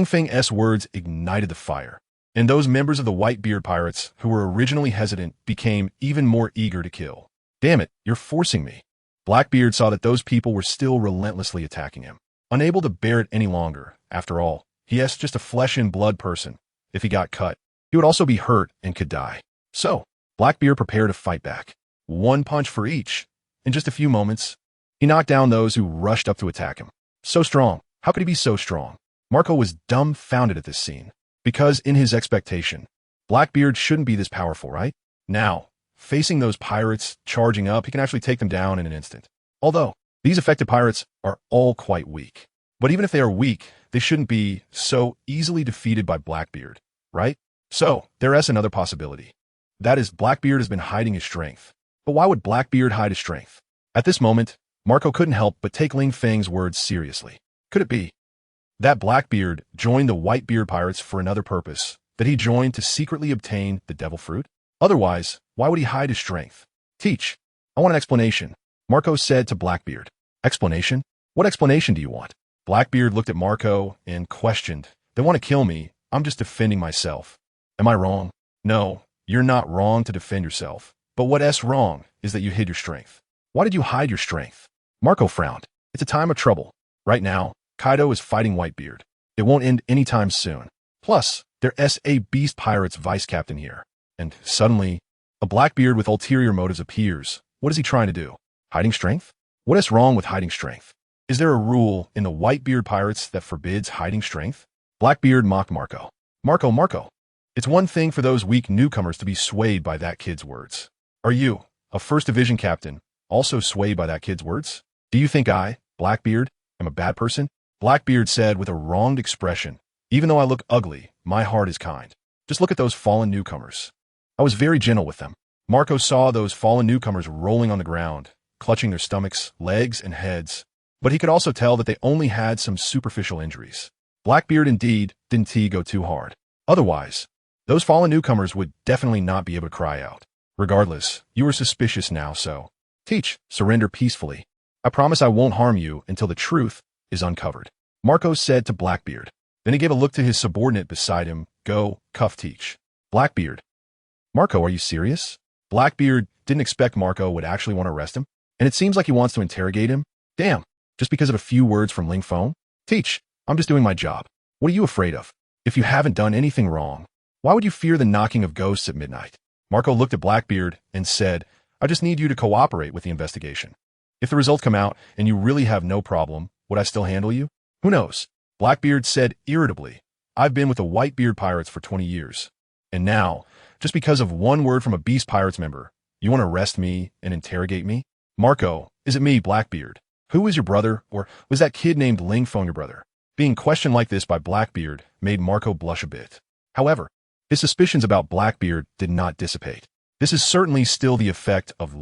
Speaker 1: Feng's words ignited the fire, and those members of the Whitebeard pirates who were originally hesitant became even more eager to kill. Damn it, you're forcing me. Blackbeard saw that those people were still relentlessly attacking him. Unable to bear it any longer, after all, he is just a flesh and blood person. If he got cut, he would also be hurt and could die. So, Blackbeard prepared to fight back. One punch for each. In just a few moments, he knocked down those who rushed up to attack him. So strong. How could he be so strong? Marco was dumbfounded at this scene, because in his expectation, Blackbeard shouldn't be this powerful, right? Now, facing those pirates charging up, he can actually take them down in an instant. Although, these affected pirates are all quite weak. But even if they are weak, they shouldn't be so easily defeated by Blackbeard, right? So, there is another possibility. That is, Blackbeard has been hiding his strength. But why would Blackbeard hide his strength? At this moment, Marco couldn't help but take Feng's words seriously. Could it be that Blackbeard joined the Whitebeard pirates for another purpose, that he joined to secretly obtain the devil fruit? Otherwise, why would he hide his strength? Teach. I want an explanation, Marco said to Blackbeard. Explanation? What explanation do you want? Blackbeard looked at Marco and questioned. They want to kill me. I'm just defending myself. Am I wrong? No, you're not wrong to defend yourself. But what's wrong is that you hid your strength. Why did you hide your strength? Marco frowned. It's a time of trouble. Right now, Kaido is fighting Whitebeard. It won't end anytime soon. Plus, there's a beast pirate's vice captain here. And suddenly, a Blackbeard with ulterior motives appears. What is he trying to do? Hiding strength? What is wrong with hiding strength? Is there a rule in the Whitebeard pirates that forbids hiding strength? Blackbeard mocked Marco. Marco. It's one thing for those weak newcomers to be swayed by that kid's words. Are you, a first division captain, also swayed by that kid's words? Do you think I, Blackbeard, am a bad person? Blackbeard said with a wronged expression. Even though I look ugly, my heart is kind. Just look at those fallen newcomers. I was very gentle with them. Marco saw those fallen newcomers rolling on the ground, clutching their stomachs, legs, and heads. But he could also tell that they only had some superficial injuries. Blackbeard indeed didn't he go too hard. Otherwise, those fallen newcomers would definitely not be able to cry out. Regardless, you are suspicious now, so teach, surrender peacefully. I promise I won't harm you until the truth is uncovered. Marco said to Blackbeard. Then he gave a look to his subordinate beside him. Go, cuff Teach. Blackbeard. Marco, are you serious? Blackbeard didn't expect Marco would actually want to arrest him, and it seems like he wants to interrogate him. Damn, just because of a few words from Feng? Teach, I'm just doing my job. What are you afraid of? If you haven't done anything wrong, why would you fear the knocking of ghosts at midnight? Marco looked at Blackbeard and said, I just need you to cooperate with the investigation. If the results come out and you really have no problem, would I still handle you? Who knows? Blackbeard said irritably, I've been with the Whitebeard pirates for 20 years. And now, just because of one word from a Beast Pirates member, you want to arrest me and interrogate me? Marco, is it me, Blackbeard? Who is your brother, or was that kid named Feng your brother? Being questioned like this by Blackbeard made Marco blush a bit. However, his suspicions about Blackbeard did not dissipate. This is certainly still the effect of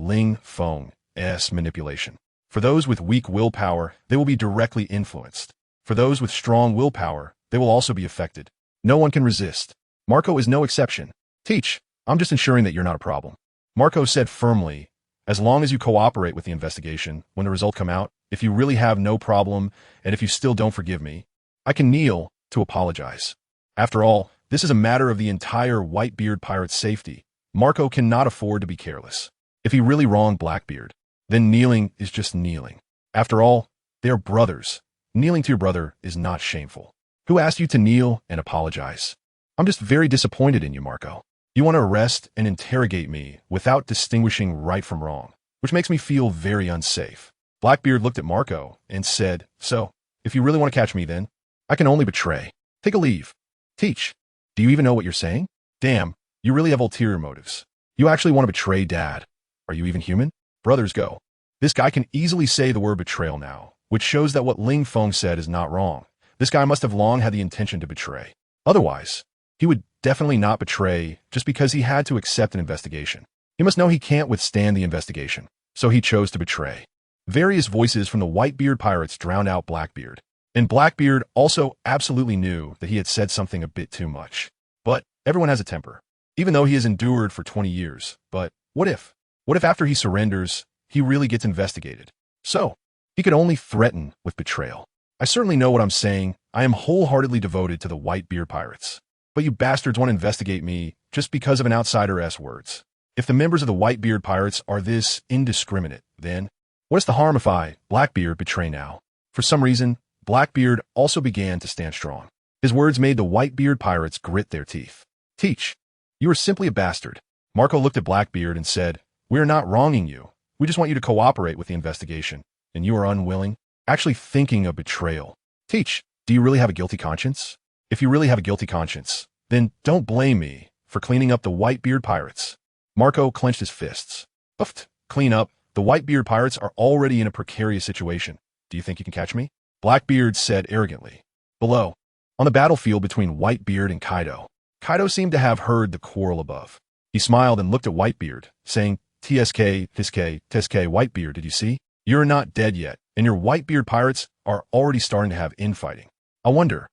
Speaker 1: Feng's manipulation. For those with weak willpower, they will be directly influenced. For those with strong willpower, they will also be affected. No one can resist. Marco is no exception. Teach, I'm just ensuring that you're not a problem. Marco said firmly, as long as you cooperate with the investigation, when the results come out, if you really have no problem, and if you still don't forgive me, I can kneel to apologize. After all, this is a matter of the entire Whitebeard pirate's safety. Marco cannot afford to be careless. If he really wronged Blackbeard, then kneeling is just kneeling. After all, they are brothers. Kneeling to your brother is not shameful. Who asked you to kneel and apologize? I'm just very disappointed in you, Marco. You want to arrest and interrogate me without distinguishing right from wrong, which makes me feel very unsafe. Blackbeard looked at Marco and said, so, if you really want to catch me then, I can only betray. Take a leave. Teach. Do you even know what you're saying? Damn, you really have ulterior motives. You actually want to betray Dad. Are you even human? Brothers, go. This guy can easily say the word betrayal now, which shows that what Ling Feng said is not wrong. This guy must have long had the intention to betray. Otherwise, he would definitely not betray just because he had to accept an investigation. He must know he can't withstand the investigation, so he chose to betray. Various voices from the Whitebeard pirates drowned out Blackbeard, and Blackbeard also absolutely knew that he had said something a bit too much. But everyone has a temper, even though he has endured for 20 years. But what if? What if after he surrenders, he really gets investigated? So, he could only threaten with betrayal. I certainly know what I'm saying. I am wholeheartedly devoted to the Whitebeard pirates. But you bastards want to investigate me just because of an outsider-ass words. If the members of the Whitebeard pirates are this indiscriminate, then what's the harm if I, Blackbeard, betray now? For some reason, Blackbeard also began to stand strong. His words made the Whitebeard pirates grit their teeth. Teach. You are simply a bastard. Marco looked at Blackbeard and said, we are not wronging you. We just want you to cooperate with the investigation. And you are unwilling? Actually thinking of betrayal. Teach. Do you really have a guilty conscience? If you really have a guilty conscience, then don't blame me for cleaning up the Whitebeard pirates. Marco clenched his fists. Buffed. Clean up. The Whitebeard pirates are already in a precarious situation. Do you think you can catch me? Blackbeard said arrogantly. Below, on the battlefield between Whitebeard and Kaido, Kaido seemed to have heard the quarrel above. He smiled and looked at Whitebeard, saying, TSK, Whitebeard, did you see? You're not dead yet, and your Whitebeard pirates are already starting to have infighting. I wonder,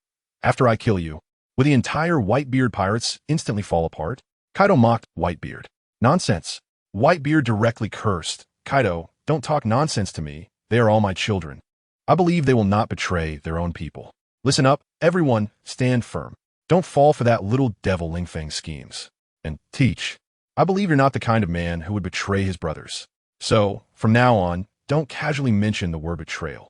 Speaker 1: after I kill you, will the entire Whitebeard pirates instantly fall apart? Kaido mocked Whitebeard. Nonsense. Whitebeard directly cursed. Kaido, don't talk nonsense to me. They are all my children. I believe they will not betray their own people. Listen up, everyone, stand firm. Don't fall for that little devil Ling Feng's schemes. And teach. I believe you're not the kind of man who would betray his brothers. So, from now on, don't casually mention the word betrayal.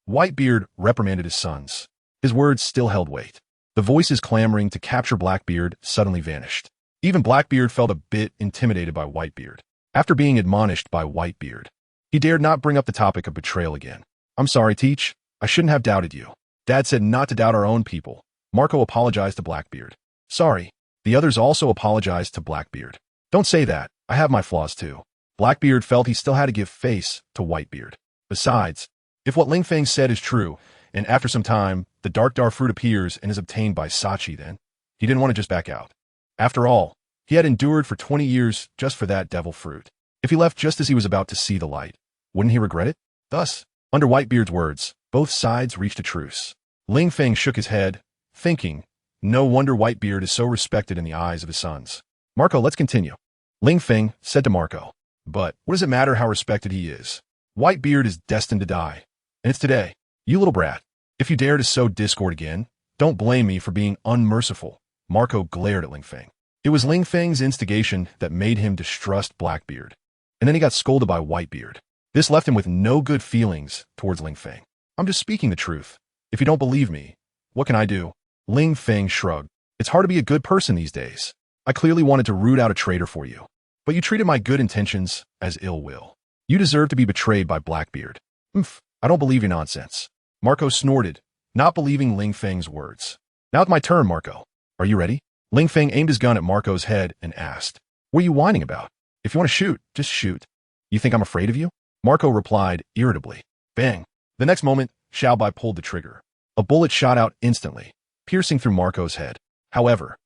Speaker 1: Whitebeard reprimanded his sons. His words still held weight. The voices clamoring to capture Blackbeard suddenly vanished. Even Blackbeard felt a bit intimidated by Whitebeard. After being admonished by Whitebeard, he dared not bring up the topic of betrayal again. I'm sorry, Teach. I shouldn't have doubted you. Dad said not to doubt our own people. Marco apologized to Blackbeard. Sorry. The others also apologized to Blackbeard. Don't say that. I have my flaws too. Blackbeard felt he still had to give face to Whitebeard. Besides, if what Ling Feng said is true, and after some time, the Dark fruit appears and is obtained by Sachi, then he didn't want to just back out. After all, he had endured for 20 years just for that devil fruit. If he left just as he was about to see the light, wouldn't he regret it? Thus, under Whitebeard's words, both sides reached a truce. Ling Feng shook his head, thinking, no wonder Whitebeard is so respected in the eyes of his sons. Marco, let's continue. Ling Feng said to Marco, but what does it matter how respected he is? Whitebeard is destined to die. And it's today. You little brat. If you dare to sow discord again, don't blame me for being unmerciful. Marco glared at Ling Feng. It was Ling Feng's instigation that made him distrust Blackbeard. And then he got scolded by Whitebeard. This left him with no good feelings towards Ling Feng. I'm just speaking the truth. If you don't believe me, what can I do? Ling Feng shrugged. It's hard to be a good person these days. I clearly wanted to root out a traitor for you, but you treated my good intentions as ill will. You deserve to be betrayed by Blackbeard. I don't believe your nonsense. Marco snorted, not believing Ling Feng's words. Now it's my turn, Marco. Are you ready? Ling Feng aimed his gun at Marco's head and asked, what are you whining about? If you want to shoot, just shoot. You think I'm afraid of you? Marco replied irritably. Bang. The next moment, Xiaobai pulled the trigger. A bullet shot out instantly, piercing through Marco's head. However,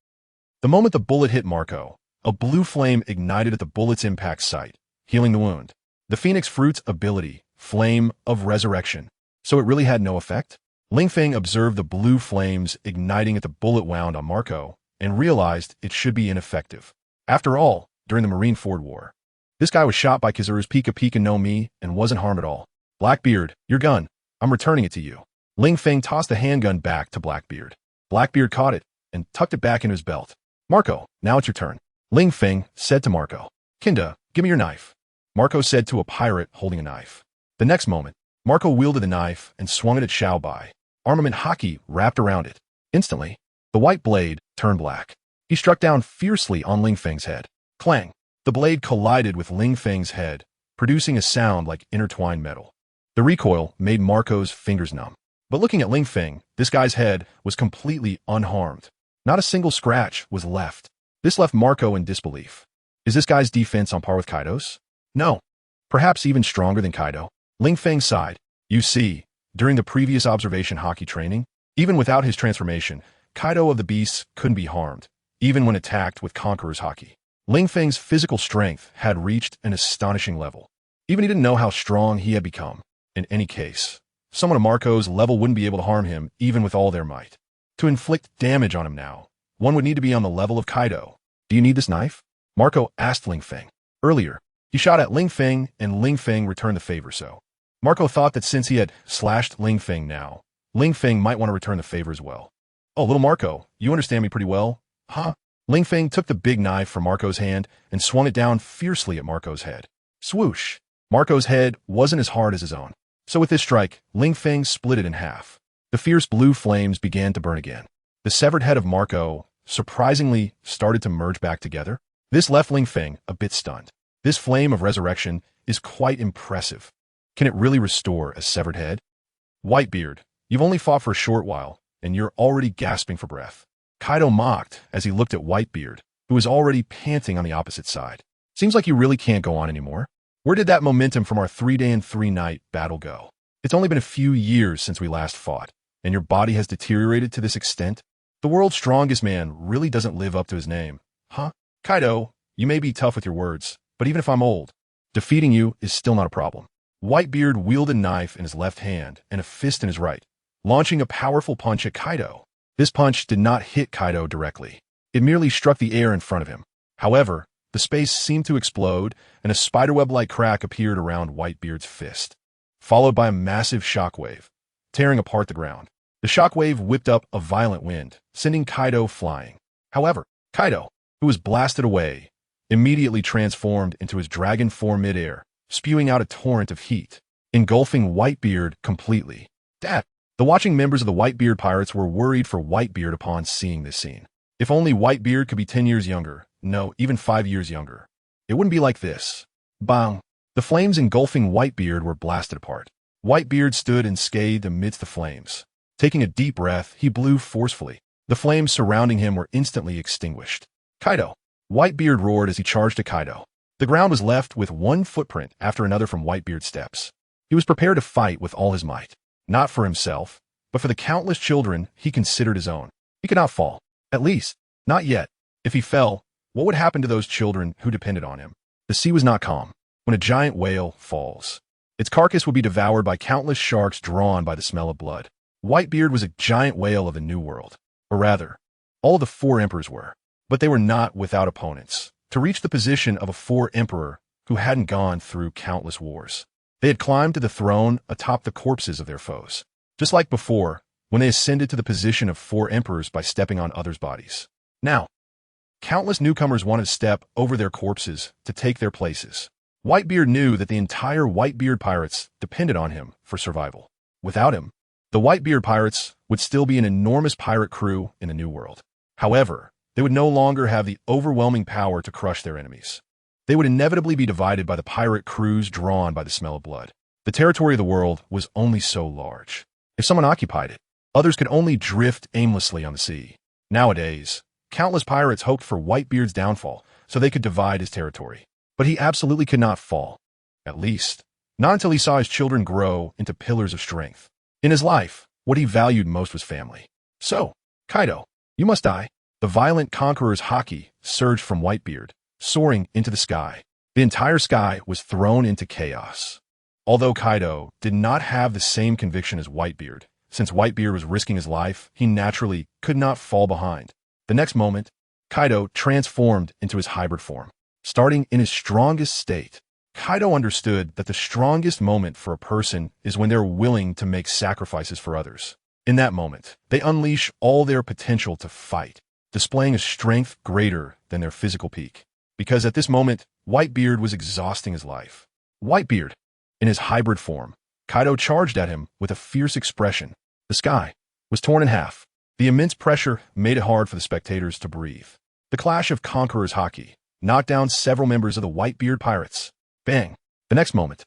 Speaker 1: the moment the bullet hit Marco, a blue flame ignited at the bullet's impact site, healing the wound. The Phoenix Fruit's ability, Flame of Resurrection. So it really had no effect? Ling Feng observed the blue flames igniting at the bullet wound on Marco and realized it should be ineffective. After all, during the Marineford War, this guy was shot by Kizaru's Pika Pika no Mi and wasn't harmed at all. Blackbeard, your gun. I'm returning it to you. Ling Feng tossed the handgun back to Blackbeard. Blackbeard caught it and tucked it back in his belt. Marco, now it's your turn. Ling Feng said to Marco. Kinda, give me your knife. Marco said to a pirate holding a knife. The next moment, Marco wielded the knife and swung it at Xiaobai. Armament hockey wrapped around it. Instantly, the white blade turned black. He struck down fiercely on Ling Feng's head. Clang! The blade collided with Ling Feng's head, producing a sound like intertwined metal. The recoil made Marco's fingers numb. But looking at Ling Feng, this guy's head was completely unharmed. Not a single scratch was left. This left Marco in disbelief. Is this guy's defense on par with Kaido's? No. Perhaps even stronger than Kaido. Ling Feng sighed. You see, during the previous observation hockey training, even without his transformation, Kaido of the Beasts couldn't be harmed, even when attacked with Conqueror's Haki. Ling Feng's physical strength had reached an astonishing level. Even he didn't know how strong he had become. In any case, someone of Marco's level wouldn't be able to harm him even with all their might. To inflict damage on him now, one would need to be on the level of Kaido. Do you need this knife? Marco asked Ling Feng. Earlier, he shot at Ling Feng and Ling Feng returned the favor so. Marco thought that since he had slashed Ling Feng now, Ling Feng might want to return the favor as well. Oh, little Marco, you understand me pretty well, huh? Ling Feng took the big knife from Marco's hand and swung it down fiercely at Marco's head. Swoosh! Marco's head wasn't as hard as his own. So with this strike, Ling Feng split it in half. The fierce blue flames began to burn again. The severed head of Marco, surprisingly, started to merge back together. This left Ling Feng a bit stunned. This flame of resurrection is quite impressive. Can it really restore a severed head? Whitebeard, you've only fought for a short while, and you're already gasping for breath. Kaido mocked as he looked at Whitebeard, who was already panting on the opposite side. Seems like you really can't go on anymore. Where did that momentum from our 3-day and 3-night battle go? It's only been a few years since we last fought, and your body has deteriorated to this extent? The world's strongest man really doesn't live up to his name. Huh? Kaido, you may be tough with your words, but even if I'm old, defeating you is still not a problem. Whitebeard wielded a knife in his left hand and a fist in his right, launching a powerful punch at Kaido. This punch did not hit Kaido directly. It merely struck the air in front of him. However, the space seemed to explode, and a spiderweb-like crack appeared around Whitebeard's fist, followed by a massive shockwave, tearing apart the ground. The shockwave whipped up a violent wind, sending Kaido flying. However, Kaido, who was blasted away, immediately transformed into his dragon form midair, spewing out a torrent of heat, engulfing Whitebeard completely. Dad! The watching members of the Whitebeard pirates were worried for Whitebeard upon seeing this scene. If only Whitebeard could be 10 years younger, no, even 5 years younger, it wouldn't be like this. Bang! The flames engulfing Whitebeard were blasted apart. Whitebeard stood unscathed amidst the flames. Taking a deep breath, he blew forcefully. The flames surrounding him were instantly extinguished. Kaido! Whitebeard roared as he charged at Kaido. The ground was left with one footprint after another from Whitebeard's steps. He was prepared to fight with all his might. Not for himself, but for the countless children he considered his own. He could not fall. At least, not yet. If he fell, what would happen to those children who depended on him? The sea was not calm. When a giant whale falls, its carcass would be devoured by countless sharks drawn by the smell of blood. Whitebeard was a giant whale of the New World. Or rather, all of the 4 emperors were. But they were not without opponents. To reach the position of a 4 emperor who hadn't gone through countless wars, they had climbed to the throne atop the corpses of their foes. Just like before, when they ascended to the position of 4 emperors by stepping on others' bodies. Now, countless newcomers wanted to step over their corpses to take their places. Whitebeard knew that the entire Whitebeard pirates depended on him for survival. Without him, the Whitebeard pirates would still be an enormous pirate crew in the New World. However, they would no longer have the overwhelming power to crush their enemies. They would inevitably be divided by the pirate crews drawn by the smell of blood. The territory of the world was only so large. If someone occupied it, others could only drift aimlessly on the sea. Nowadays, countless pirates hoped for Whitebeard's downfall so they could divide his territory. But he absolutely could not fall. At least, not until he saw his children grow into pillars of strength. In his life, what he valued most was family. So, Kaido, you must die. The violent conqueror's haki surged from Whitebeard, soaring into the sky. The entire sky was thrown into chaos. Although Kaido did not have the same conviction as Whitebeard, since Whitebeard was risking his life, he naturally could not fall behind. The next moment, Kaido transformed into his hybrid form. Starting in his strongest state, Kaido understood that the strongest moment for a person is when they're willing to make sacrifices for others. In that moment, they unleash all their potential to fight, displaying a strength greater than their physical peak. Because at this moment, Whitebeard was exhausting his life. Whitebeard, in his hybrid form, Kaido charged at him with a fierce expression. The sky was torn in half. The immense pressure made it hard for the spectators to breathe. The clash of conquerors' hockey knocked down several members of the Whitebeard pirates. Bang! The next moment,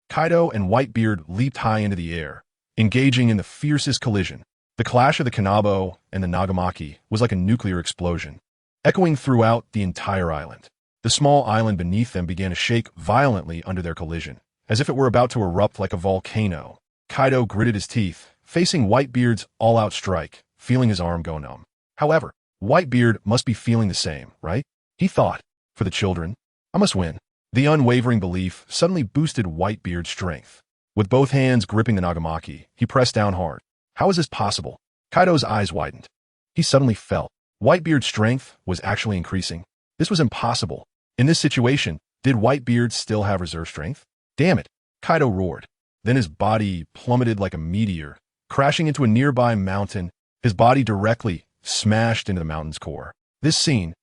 Speaker 1: Kaido and Whitebeard leaped high into the air, engaging in the fiercest collision. The clash of the Kanabo and the Nagamaki was like a nuclear explosion, echoing throughout the entire island. The small island beneath them began to shake violently under their collision, as if it were about to erupt like a volcano. Kaido gritted his teeth, facing Whitebeard's all-out strike, feeling his arm go numb. However, Whitebeard must be feeling the same, right? He thought, for the children, I must win. The unwavering belief suddenly boosted Whitebeard's strength. With both hands gripping the Nagamaki, he pressed down hard. How is this possible? Kaido's eyes widened. He suddenly felt Whitebeard's strength was actually increasing. This was impossible. In this situation, did Whitebeard still have reserve strength? Damn it! Kaido roared. Then his body plummeted like a meteor, crashing into a nearby mountain, his body directly smashed into the mountain's core. This scene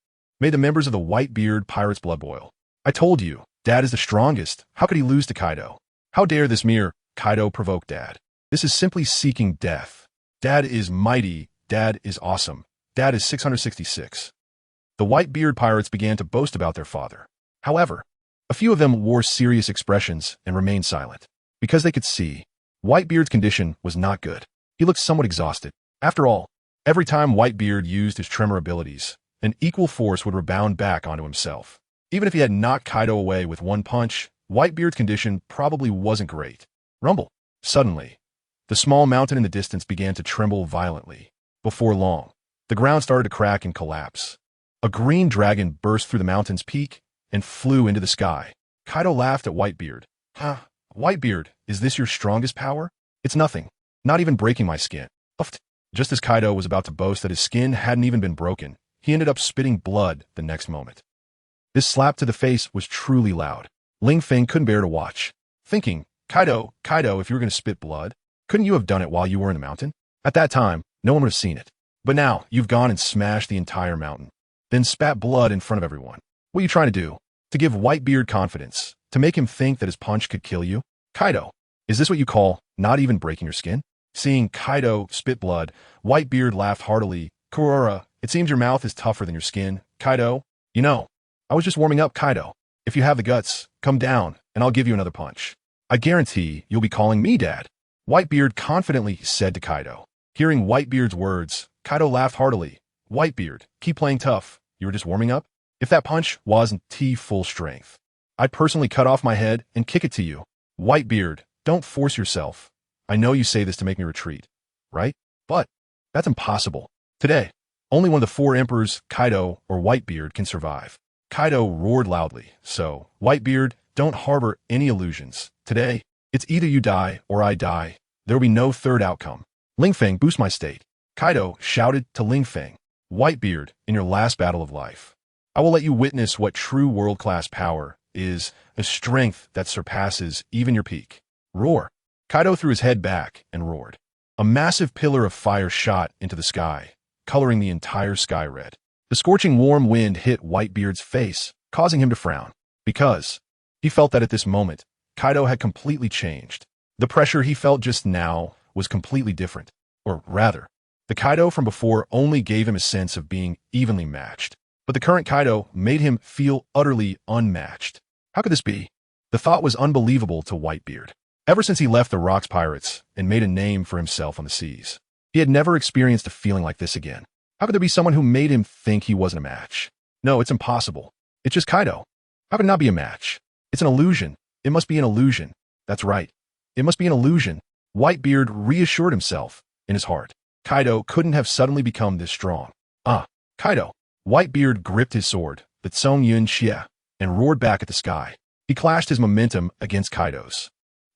Speaker 1: made the members of the Whitebeard pirates' blood boil. I told you, Dad is the strongest. How could he lose to Kaido? How dare this mere Kaido provoke Dad? This is simply seeking death. Dad is mighty. Dad is awesome. Dad is 666. The Whitebeard pirates began to boast about their father. However, a few of them wore serious expressions and remained silent, because they could see Whitebeard's condition was not good. He looked somewhat exhausted. After all, every time Whitebeard used his tremor abilities, an equal force would rebound back onto himself. Even if he had knocked Kaido away with one punch, Whitebeard's condition probably wasn't great. Rumble. Suddenly, the small mountain in the distance began to tremble violently. Before long, the ground started to crack and collapse. A green dragon burst through the mountain's peak and flew into the sky. Kaido laughed at Whitebeard. Huh, Whitebeard, is this your strongest power? It's nothing. Not even breaking my skin. Uffed. Just as Kaido was about to boast that his skin hadn't even been broken, he ended up spitting blood the next moment. This slap to the face was truly loud. Ling Feng couldn't bear to watch, thinking, Kaido, if you were going to spit blood, couldn't you have done it while you were in the mountain? At that time, no one would have seen it. But now, you've gone and smashed the entire mountain, then spat blood in front of everyone. What are you trying to do? To give Whitebeard confidence? To make him think that his punch could kill you? Kaido, is this what you call not even breaking your skin? Seeing Kaido spit blood, Whitebeard laughed heartily. Kurora, it seems your mouth is tougher than your skin. Kaido, you know, I was just warming up, Kaido. If you have the guts, come down, and I'll give you another punch. I guarantee you'll be calling me Dad. Whitebeard confidently said to Kaido. Hearing Whitebeard's words, Kaido laughed heartily. Whitebeard, keep playing tough. You were just warming up? If that punch wasn't full strength, I'd personally cut off my head and kick it to you. Whitebeard, don't force yourself. I know you say this to make me retreat, right? But that's impossible. Today, only one of the four emperors, Kaido or Whitebeard, can survive. Kaido roared loudly. So, Whitebeard, don't harbor any illusions. Today, it's either you die or I die. There will be no third outcome. Ling Feng, boost my state. Kaido shouted to Ling Feng. Whitebeard, in your last battle of life, I will let you witness what true world-class power is, a strength that surpasses even your peak. Roar. Kaido threw his head back and roared. A massive pillar of fire shot into the sky, coloring the entire sky red. The scorching warm wind hit Whitebeard's face, causing him to frown, because he felt that at this moment, Kaido had completely changed. The pressure he felt just now was completely different. Or rather, the Kaido from before only gave him a sense of being evenly matched, but the current Kaido made him feel utterly unmatched. How could this be? The thought was unbelievable to Whitebeard. Ever since he left the Rocks Pirates and made a name for himself on the seas, he had never experienced a feeling like this again. How could there be someone who made him think he wasn't a match? No, it's impossible. It's just Kaido. How could it not be a match? It's an illusion. It must be an illusion. That's right. It must be an illusion. Whitebeard reassured himself in his heart. Kaido couldn't have suddenly become this strong. Kaido. Whitebeard gripped his sword, the Tsong Yun Xie, and roared back at the sky. He clashed his momentum against Kaido's.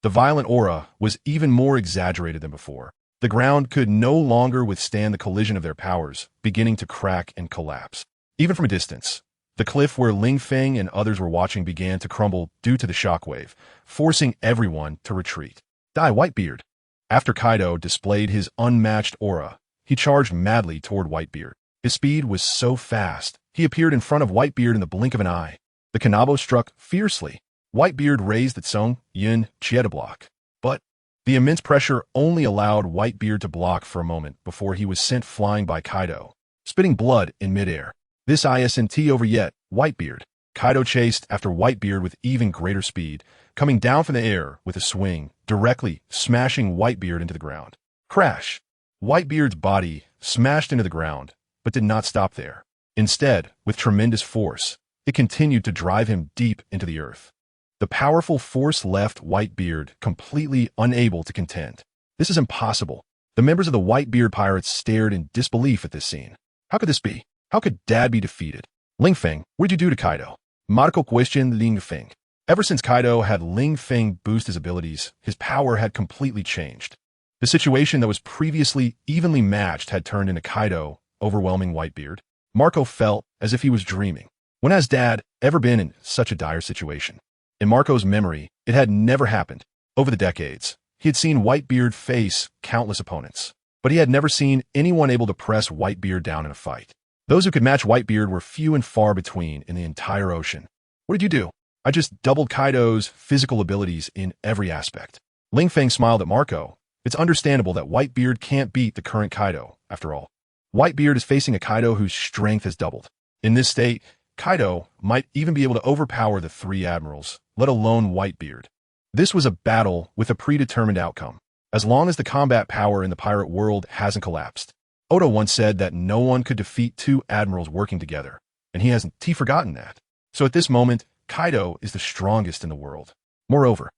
Speaker 1: The violent aura was even more exaggerated than before. The ground could no longer withstand the collision of their powers, beginning to crack and collapse. Even from a distance, the cliff where Ling Feng and others were watching began to crumble due to the shockwave, forcing everyone to retreat. Die, Whitebeard. After Kaido displayed his unmatched aura, he charged madly toward Whitebeard. His speed was so fast, he appeared in front of Whitebeard in the blink of an eye. The Kanabo struck fiercely. Whitebeard raised the Tsong Yun Chie to block, but The immense pressure only allowed Whitebeard to block for a moment before he was sent flying by Kaido, spitting blood in midair. This isn't over yet, Whitebeard. Kaido chased after Whitebeard with even greater speed, coming down from the air with a swing, directly smashing Whitebeard into the ground. Crash! Whitebeard's body smashed into the ground, but did not stop there. Instead, with tremendous force, it continued to drive him deep into the earth. The powerful force left Whitebeard completely unable to contend. This is impossible. The members of the Whitebeard pirates stared in disbelief at this scene. How could this be? How could Dad be defeated? Ling Feng, what'd you do to Kaido? Medical question Ling Feng. Ever since Kaido had Ling Feng boost his abilities, his power had completely changed. The situation that was previously evenly matched had turned into Kaido overwhelming Whitebeard. Marco felt as if he was dreaming. When has Dad ever been in such a dire situation? In Marco's memory, it had never happened. Over the decades, he had seen Whitebeard face countless opponents, but he had never seen anyone able to press Whitebeard down in a fight. Those who could match Whitebeard were few and far between in the entire ocean. What did you do? I just doubled Kaido's physical abilities in every aspect. Ling Feng smiled at Marco. It's understandable that Whitebeard can't beat the current Kaido, after all. Whitebeard is facing a Kaido whose strength has doubled. In this state, Kaido might even be able to overpower the three admirals, let alone Whitebeard. This was a battle with a predetermined outcome, as long as the combat power in the pirate world hasn't collapsed. Oda once said that no one could defeat two admirals working together, and he hasn't forgotten that. So at this moment, Kaido is the strongest in the world. Moreover,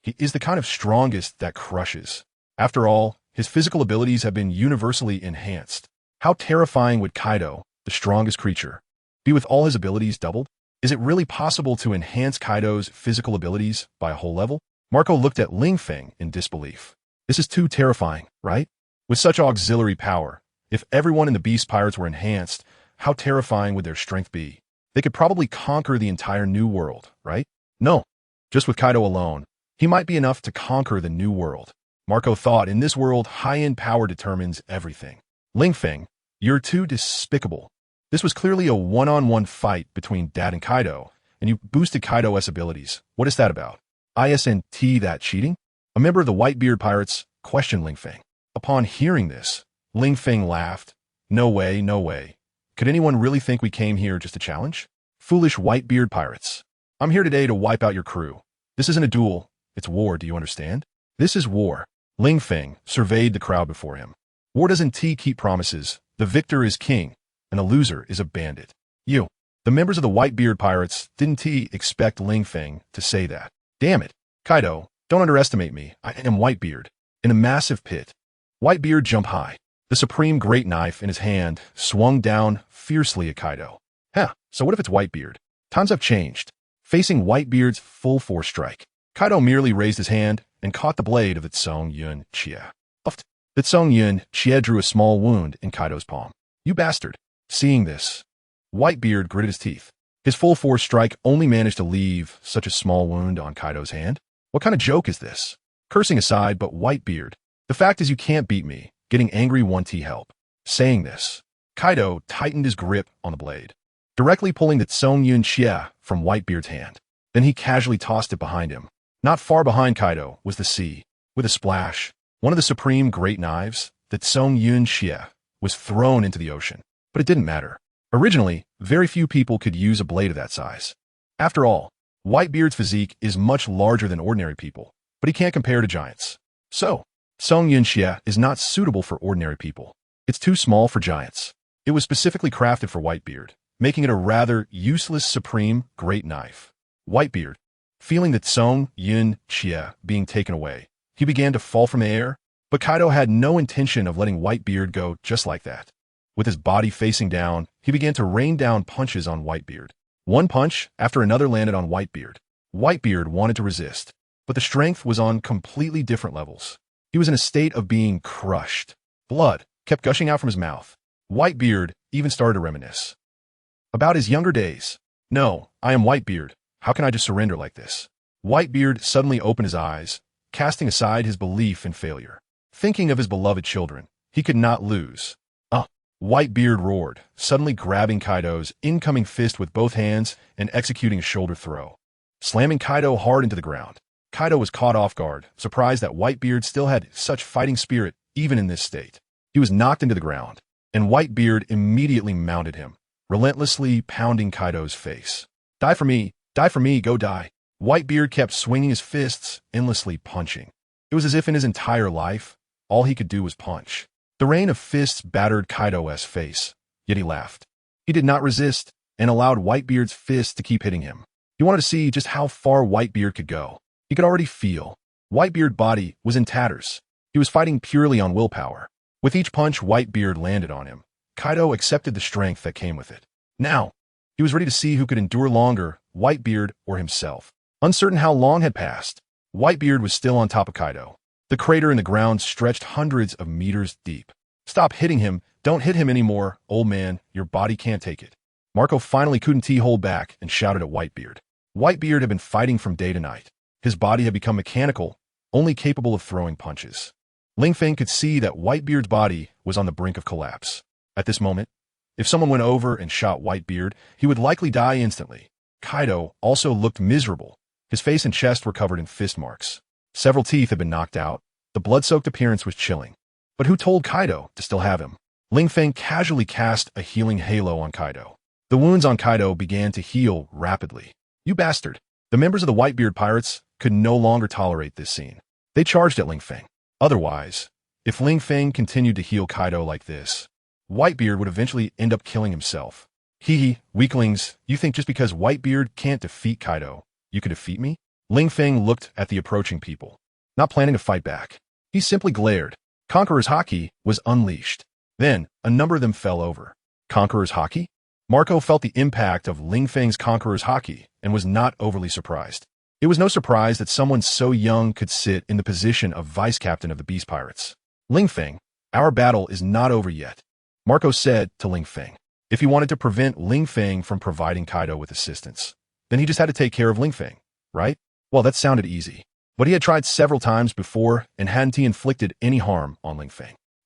Speaker 1: he is the kind of strongest that crushes. After all, his physical abilities have been universally enhanced. How terrifying would Kaido, the strongest creature, be with all his abilities doubled? Is it really possible to enhance Kaido's physical abilities by a whole level? Marco looked at Ling Feng in disbelief. This is too terrifying, right? With such auxiliary power, if everyone in the Beast Pirates were enhanced, how terrifying would their strength be? They could probably conquer the entire New World, right? No. Just with Kaido alone, he might be enough to conquer the New World. Marco thought in this world, high-end power determines everything. Ling Feng, you're too despicable. This was clearly a one-on-one fight between Dad and Kaido, and you boosted Kaido's abilities. What is that about? Isn't that cheating? A member of the Whitebeard pirates questioned Ling Feng. Upon hearing this, Ling Feng laughed. No way, no way. Could anyone really think we came here just to challenge? Foolish Whitebeard pirates. I'm here today to wipe out your crew. This isn't a duel. It's war, do you understand? This is war. Ling Feng surveyed the crowd before him. War doesn't keep promises. The victor is king, and the loser is a bandit. You, the members of the Whitebeard pirates, didn't expect Ling Feng to say that. Damn it. Kaido, don't underestimate me. I am Whitebeard. In a massive pit. Whitebeard jumped high. The supreme great knife in his hand swung down fiercely at Kaido. So what if it's Whitebeard? Times have changed. Facing Whitebeard's full force strike, Kaido merely raised his hand and caught the blade of the Tsung Yun Chia. The Tsung Yun Chia drew a small wound in Kaido's palm. You bastard. Seeing this, Whitebeard gritted his teeth. His full force strike only managed to leave such a small wound on Kaido's hand. What kind of joke is this? Cursing aside, but Whitebeard, the fact is you can't beat me. Getting angry won't help. Saying this, Kaido tightened his grip on the blade, directly pulling the Tsung Yun Chia from Whitebeard's hand. Then he casually tossed it behind him. Not far behind Kaido was the sea. With a splash, one of the supreme great knives, the Tsung Yun Chia, was thrown into the ocean. But it didn't matter. Originally, very few people could use a blade of that size. After all, Whitebeard's physique is much larger than ordinary people, but he can't compare to giants. So, Tsung Yun Chia is not suitable for ordinary people. It's too small for giants. It was specifically crafted for Whitebeard, making it a rather useless supreme great knife. Whitebeard, feeling the Tsung Yun Chia being taken away, he began to fall from the air, but Kaido had no intention of letting Whitebeard go just like that. With his body facing down, he began to rain down punches on Whitebeard. One punch after another landed on Whitebeard. Whitebeard wanted to resist, but the strength was on completely different levels. He was in a state of being crushed. Blood kept gushing out from his mouth. Whitebeard even started to reminisce about his younger days. No, I am Whitebeard. How can I just surrender like this? Whitebeard suddenly opened his eyes, casting aside his belief in failure. Thinking of his beloved children, he could not lose. Whitebeard roared, suddenly grabbing Kaido's incoming fist with both hands and executing a shoulder throw, slamming Kaido hard into the ground. Kaido was caught off guard, surprised that Whitebeard still had such fighting spirit even in this state. He was knocked into the ground, and Whitebeard immediately mounted him, relentlessly pounding Kaido's face. Die for me, go die. Whitebeard kept swinging his fists, endlessly punching. It was as if in his entire life, all he could do was punch. The rain of fists battered Kaido's face, yet he laughed. He did not resist, and allowed Whitebeard's fists to keep hitting him. He wanted to see just how far Whitebeard could go. He could already feel. Whitebeard's body was in tatters. He was fighting purely on willpower. With each punch Whitebeard landed on him, Kaido accepted the strength that came with it. Now, he was ready to see who could endure longer, Whitebeard or himself. Uncertain how long had passed, Whitebeard was still on top of Kaido. The crater in the ground stretched hundreds of meters deep. Stop hitting him. Don't hit him anymore, old man. Your body can't take it. Marco finally couldn't hold back and shouted at Whitebeard. Whitebeard had been fighting from day to night. His body had become mechanical, only capable of throwing punches. Ling could see that Whitebeard's body was on the brink of collapse. At this moment, if someone went over and shot Whitebeard, he would likely die instantly. Kaido also looked miserable. His face and chest were covered in fist marks. Several teeth had been knocked out. The blood-soaked appearance was chilling. But who told Kaido to still have him? Ling casually cast a healing halo on Kaido. The wounds on Kaido began to heal rapidly. You bastard! The members of the Whitebeard pirates could no longer tolerate this scene. They charged at Ling. Otherwise, if Ling continued to heal Kaido like this, Whitebeard would eventually end up killing himself. Hee, weaklings, you think just because Whitebeard can't defeat Kaido, you could defeat me? Ling looked at the approaching people, not planning to fight back. He simply glared. Conqueror's Haki was unleashed. Then, a number of them fell over. Conqueror's Haki? Marco felt the impact of Ling Conqueror's Haki and was not overly surprised. It was no surprise that someone so young could sit in the position of vice captain of the Beast Pirates. Ling our battle is not over yet, Marco said to Ling If he wanted to prevent Ling from providing Kaido with assistance, then he just had to take care of Ling right? Well, that sounded easy. But he had tried several times before, and hadn't he inflicted any harm on Ling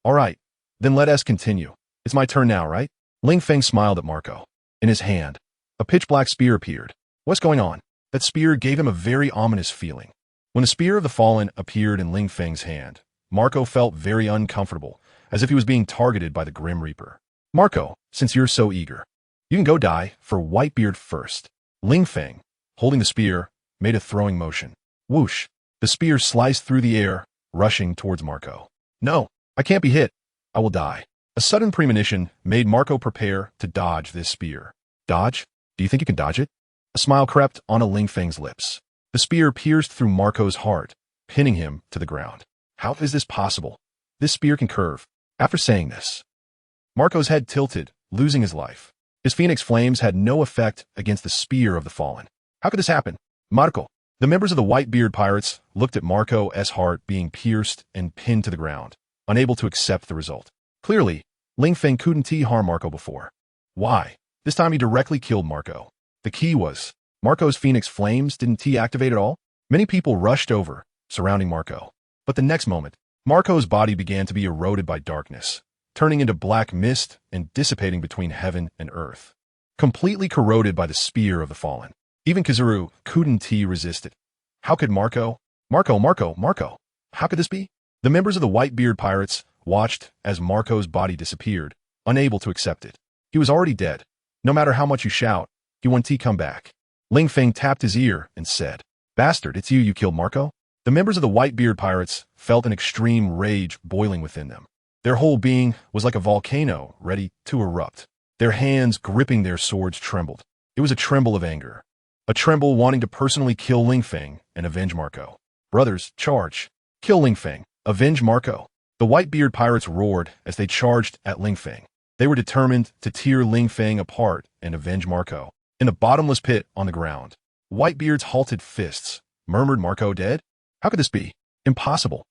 Speaker 1: All right, then let us continue. It's my turn now, right? Ling smiled at Marco. In his hand, a pitch-black spear appeared. What's going on? That spear gave him a very ominous feeling. When the spear of the fallen appeared in Ling hand, Marco felt very uncomfortable, as if he was being targeted by the Grim Reaper. Marco, since you're so eager, you can go die for Whitebeard first. Ling holding the spear, made a throwing motion. Whoosh! The spear sliced through the air, rushing towards Marco. No, I can't be hit. I will die. A sudden premonition made Marco prepare to dodge this spear. Dodge? Do you think you can dodge it? A smile crept on Ling lips. The spear pierced through Marco's heart, pinning him to the ground. How is this possible? This spear can curve. After saying this, Marco's head tilted, losing his life. His phoenix flames had no effect against the spear of the fallen. How could this happen? Marco. The members of the Whitebeard pirates looked at Marco's heart being pierced and pinned to the ground, unable to accept the result. Clearly, Ling couldn't harm Marco before. Why? This time he directly killed Marco. The key was, Marco's phoenix flames didn't activate at all? Many people rushed over, surrounding Marco. But the next moment, Marco's body began to be eroded by darkness, turning into black mist and dissipating between heaven and earth. Completely corroded by the spear of the fallen. Even Kizuru couldn't resist it. How could Marco? How could this be? The members of the Whitebeard pirates watched as Marco's body disappeared, unable to accept it. He was already dead. No matter how much you shout, he won't come back. Ling tapped his ear and said, Bastard, it's you killed Marco? The members of the Whitebeard pirates felt an extreme rage boiling within them. Their whole being was like a volcano ready to erupt. Their hands gripping their swords trembled. It was a tremble of anger. A tremble wanting to personally kill Ling and avenge Marco. Brothers, charge. Kill Ling Avenge Marco. The Whitebeard pirates roared as they charged at Ling They were determined to tear Ling apart and avenge Marco. In the bottomless pit on the ground, Whitebeard's halted fists murmured, Marco dead? How could this be? Impossible.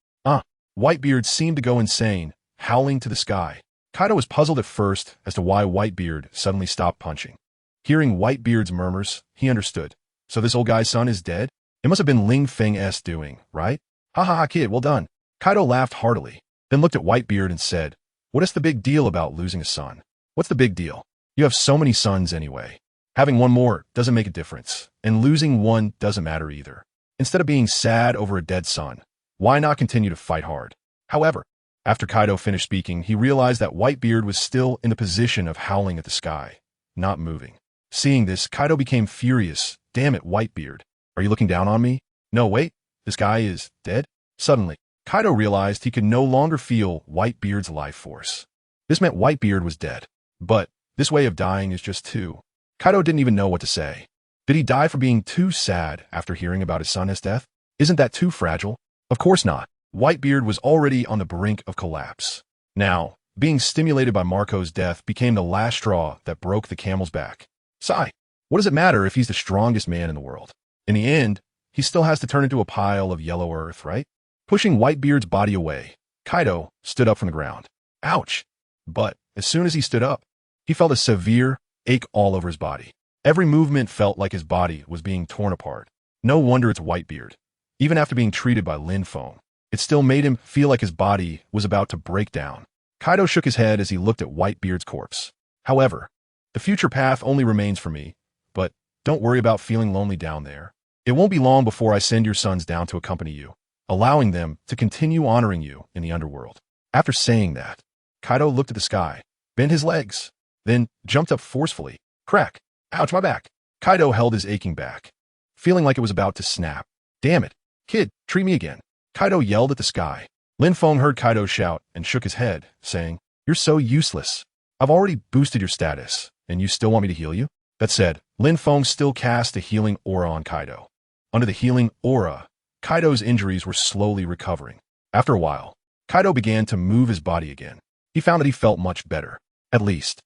Speaker 1: Whitebeard seemed to go insane, howling to the sky. Kaido was puzzled at first as to why Whitebeard suddenly stopped punching. Hearing Whitebeard's murmurs, he understood. So this old guy's son is dead? It must have been Ling Feng's doing, right? Ha ha ha, kid, well done. Kaido laughed heartily, then looked at Whitebeard and said, What is the big deal about losing a son? What's the big deal? You have so many sons anyway. Having one more doesn't make a difference, and losing one doesn't matter either. Instead of being sad over a dead son, why not continue to fight hard? However, after Kaido finished speaking, he realized that Whitebeard was still in the position of howling at the sky, not moving. Seeing this, Kaido became furious. Damn it, Whitebeard. Are you looking down on me? No, wait. This guy is dead? Suddenly, Kaido realized he could no longer feel Whitebeard's life force. This meant Whitebeard was dead. But this way of dying is just too. Kaido didn't even know what to say. Did he die for being too sad after hearing about his son's death? Isn't that too fragile? Of course not. Whitebeard was already on the brink of collapse. Now, being stimulated by Marco's death became the last straw that broke the camel's back. Sigh. What does it matter if he's the strongest man in the world? In the end, he still has to turn into a pile of yellow earth, right? Pushing Whitebeard's body away, Kaido stood up from the ground. Ouch! But as soon as he stood up, he felt a severe ache all over his body. Every movement felt like his body was being torn apart. No wonder it's Whitebeard. Even after being treated by Feng, it still made him feel like his body was about to break down. Kaido shook his head as he looked at Whitebeard's corpse. However, the future path only remains for me, but don't worry about feeling lonely down there. It won't be long before I send your sons down to accompany you, allowing them to continue honoring you in the underworld. After saying that, Kaido looked at the sky, bent his legs, then jumped up forcefully. Crack! Ouch, my back! Kaido held his aching back, feeling like it was about to snap. Damn it! Kid, treat me again! Kaido yelled at the sky. Feng heard Kaido shout and shook his head, saying, You're so useless. I've already boosted your status, and you still want me to heal you? That said, Feng still cast a healing aura on Kaido. Under the healing aura, Kaido's injuries were slowly recovering. After a while, Kaido began to move his body again. He found that he felt much better. At least,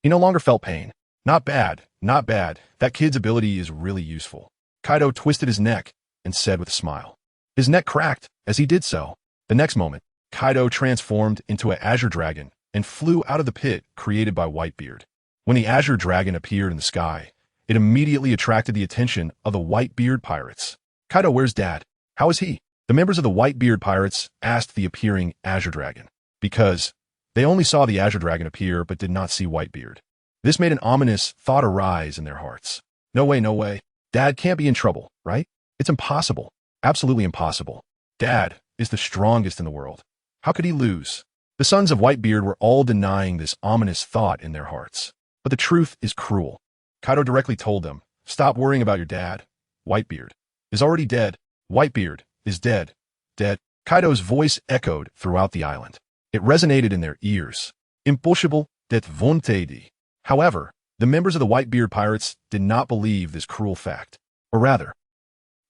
Speaker 1: he no longer felt pain. Not bad, not bad. That kid's ability is really useful. Kaido twisted his neck and said with a smile. His neck cracked as he did so. The next moment, Kaido transformed into an azure dragon and flew out of the pit created by Whitebeard. When the azure dragon appeared in the sky, it immediately attracted the attention of the Whitebeard pirates. Kaido, where's Dad? How is he? The members of the Whitebeard pirates asked the appearing azure dragon, because they only saw the azure dragon appear but did not see Whitebeard. This made an ominous thought arise in their hearts. No way, no way. Dad can't be in trouble, right? It's impossible. Absolutely impossible. Dad is the strongest in the world. How could he lose? The sons of Whitebeard were all denying this ominous thought in their hearts. But the truth is cruel. Kaido directly told them, Stop worrying about your dad. Whitebeard is already dead. Whitebeard is dead. Dead. Kaido's voice echoed throughout the island. It resonated in their ears. Impossible det vontade. However, the members of the Whitebeard pirates did not believe this cruel fact. Or rather,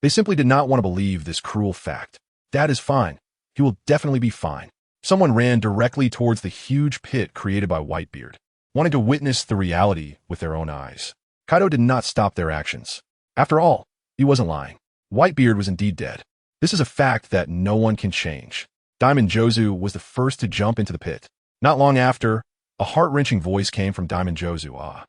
Speaker 1: they simply did not want to believe this cruel fact. Dad is fine. He will definitely be fine. Someone ran directly towards the huge pit created by Whitebeard, wanting to witness the reality with their own eyes. Kaido did not stop their actions. After all, he wasn't lying. Whitebeard was indeed dead. This is a fact that no one can change. Diamond Jozu was the first to jump into the pit. Not long after, a heart-wrenching voice came from Diamond Jozu.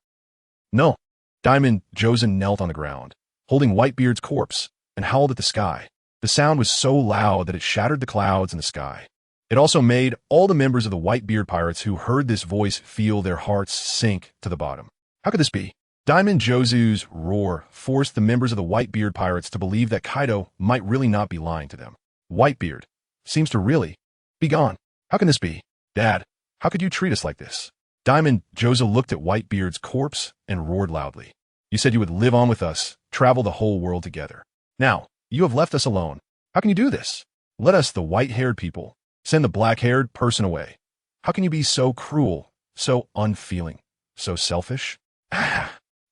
Speaker 1: No. Diamond Jozu knelt on the ground, holding Whitebeard's corpse, and howled at the sky. The sound was so loud that it shattered the clouds in the sky. It also made all the members of the Whitebeard pirates who heard this voice feel their hearts sink to the bottom. How could this be? Diamond Jozu's roar forced the members of the Whitebeard pirates to believe that Kaido might really not be lying to them. Whitebeard seems to really be gone. How can this be? Dad, how could you treat us like this? Diamond Jozu looked at Whitebeard's corpse and roared loudly. You said you would live on with us, travel the whole world together. Now, you have left us alone. How can you do this? Let us, the white-haired people, send the black-haired person away. How can you be so cruel, so unfeeling, so selfish?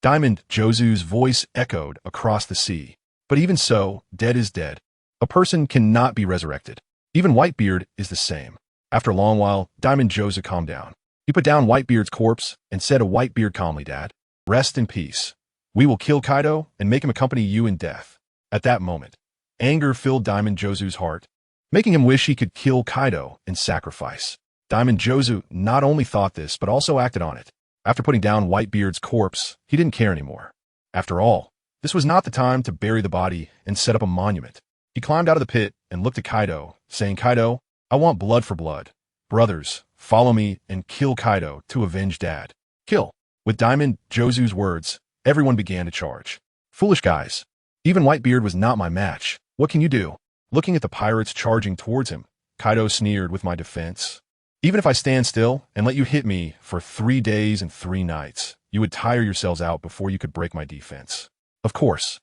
Speaker 1: Diamond Jozu's voice echoed across the sea. But even so, dead is dead. A person cannot be resurrected. Even Whitebeard is the same. After a long while, Diamond Jozu calmed down. He put down Whitebeard's corpse and said to Whitebeard calmly, Dad, rest in peace. We will kill Kaido and make him accompany you in death. At that moment, anger filled Diamond Jozu's heart, making him wish he could kill Kaido in sacrifice. Diamond Jozu not only thought this, but also acted on it. After putting down Whitebeard's corpse, he didn't care anymore. After all, this was not the time to bury the body and set up a monument. He climbed out of the pit and looked at Kaido, saying, Kaido, I want blood for blood. Brothers, follow me and kill Kaido to avenge Dad. Kill. With Diamond Jozu's words, everyone began to charge. Foolish guys. Even Whitebeard was not my match. What can you do? Looking at the pirates charging towards him, Kaido sneered with my defense. Even if I stand still and let you hit me for 3 days and 3 nights, you would tire yourselves out before you could break my defense. Of course.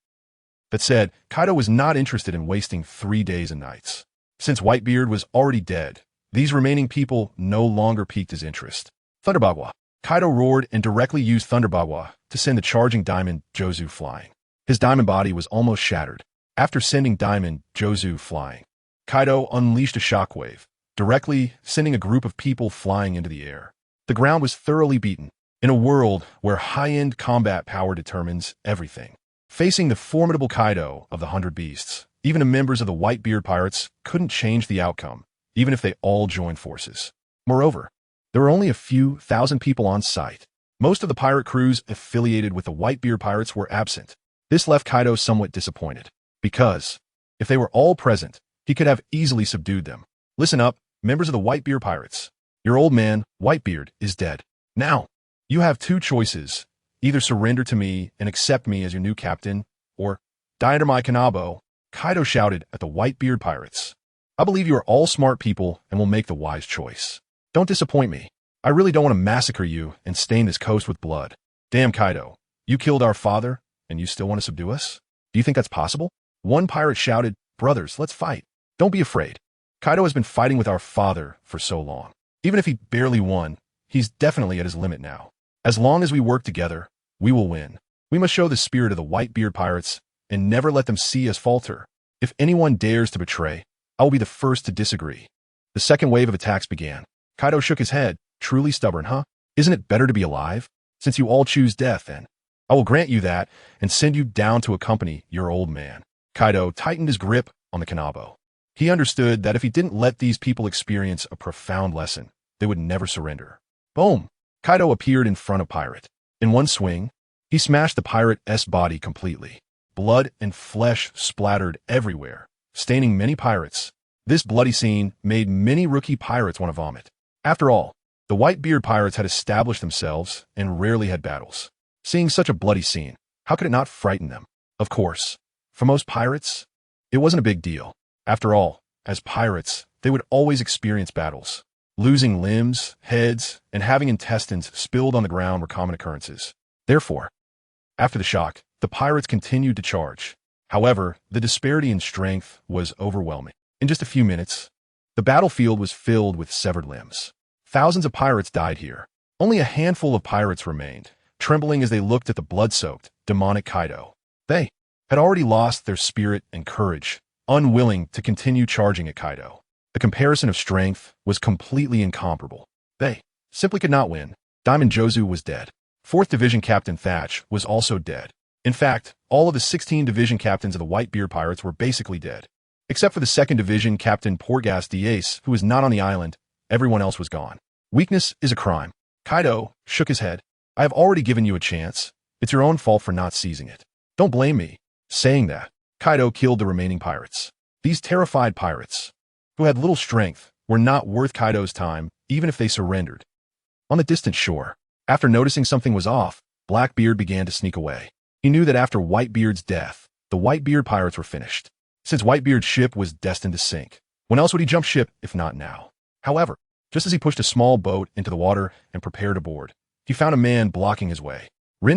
Speaker 1: That said, Kaido was not interested in wasting 3 days and nights. Since Whitebeard was already dead, these remaining people no longer piqued his interest. Thunderbagua. Kaido roared and directly used Thunderbagua to send the charging Diamond Jozu flying. His diamond body was almost shattered. After sending Diamond Jozu flying, Kaido unleashed a shockwave, directly sending a group of people flying into the air. The ground was thoroughly beaten. In a world where high-end combat power determines everything, facing the formidable Kaido of the 100 Beasts, even the members of the Whitebeard Pirates couldn't change the outcome, even if they all joined forces. Moreover, there were only a few thousand people on site. Most of the pirate crews affiliated with the Whitebeard Pirates were absent. This left Kaido somewhat disappointed, because if they were all present, he could have easily subdued them. Listen up, members of the Whitebeard Pirates. Your old man, Whitebeard, is dead. Now, you have 2 choices. Either surrender to me and accept me as your new captain, or die under my kanabo, Kaido shouted at the Whitebeard Pirates. I believe you are all smart people and will make the wise choice. Don't disappoint me. I really don't want to massacre you and stain this coast with blood. Damn, Kaido. You killed our father, and you still want to subdue us? Do you think that's possible? One pirate shouted, Brothers, let's fight. Don't be afraid. Kaido has been fighting with our father for so long. Even if he barely won, he's definitely at his limit now. As long as we work together, we will win. We must show the spirit of the Whitebeard Pirates and never let them see us falter. If anyone dares to betray, I will be the first to disagree. The second wave of attacks began. Kaido shook his head. Truly stubborn, huh? Isn't it better to be alive? Since you all choose death, then. I will grant you that and send you down to accompany your old man. Kaido tightened his grip on the kanabo. He understood that if he didn't let these people experience a profound lesson, they would never surrender. Boom! Kaido appeared in front of Pirate. In one swing, he smashed the pirate's body completely. Blood and flesh splattered everywhere, staining many pirates. This bloody scene made many rookie pirates want to vomit. After all, the Whitebeard Pirates had established themselves and rarely had battles. Seeing such a bloody scene, how could it not frighten them? Of course, for most pirates, it wasn't a big deal. After all, as pirates, they would always experience battles. Losing limbs, heads, and having intestines spilled on the ground were common occurrences. Therefore, after the shock, the pirates continued to charge. However, the disparity in strength was overwhelming. In just a few minutes, the battlefield was filled with severed limbs. Thousands of pirates died here. Only a handful of pirates remained, trembling as they looked at the blood-soaked, demonic Kaido. They had already lost their spirit and courage, unwilling to continue charging at Kaido. The comparison of strength was completely incomparable. They simply could not win. Diamond Jozu was dead. 4th Division Captain Thatch was also dead. In fact, all of the 16 division captains of the Whitebeard Pirates were basically dead. Except for the 2nd Division Captain Porgas Diaz, who was not on the island, everyone else was gone. Weakness is a crime. Kaido shook his head. I have already given you a chance. It's your own fault for not seizing it. Don't blame me. Saying that, Kaido killed the remaining pirates. These terrified pirates, who had little strength, were not worth Kaido's time, even if they surrendered. On the distant shore, after noticing something was off, Blackbeard began to sneak away. He knew that after Whitebeard's death, the Whitebeard Pirates were finished. Since Whitebeard's ship was destined to sink, when else would he jump ship if not now? However, just as he pushed a small boat into the water and prepared to board, he found a man blocking his way.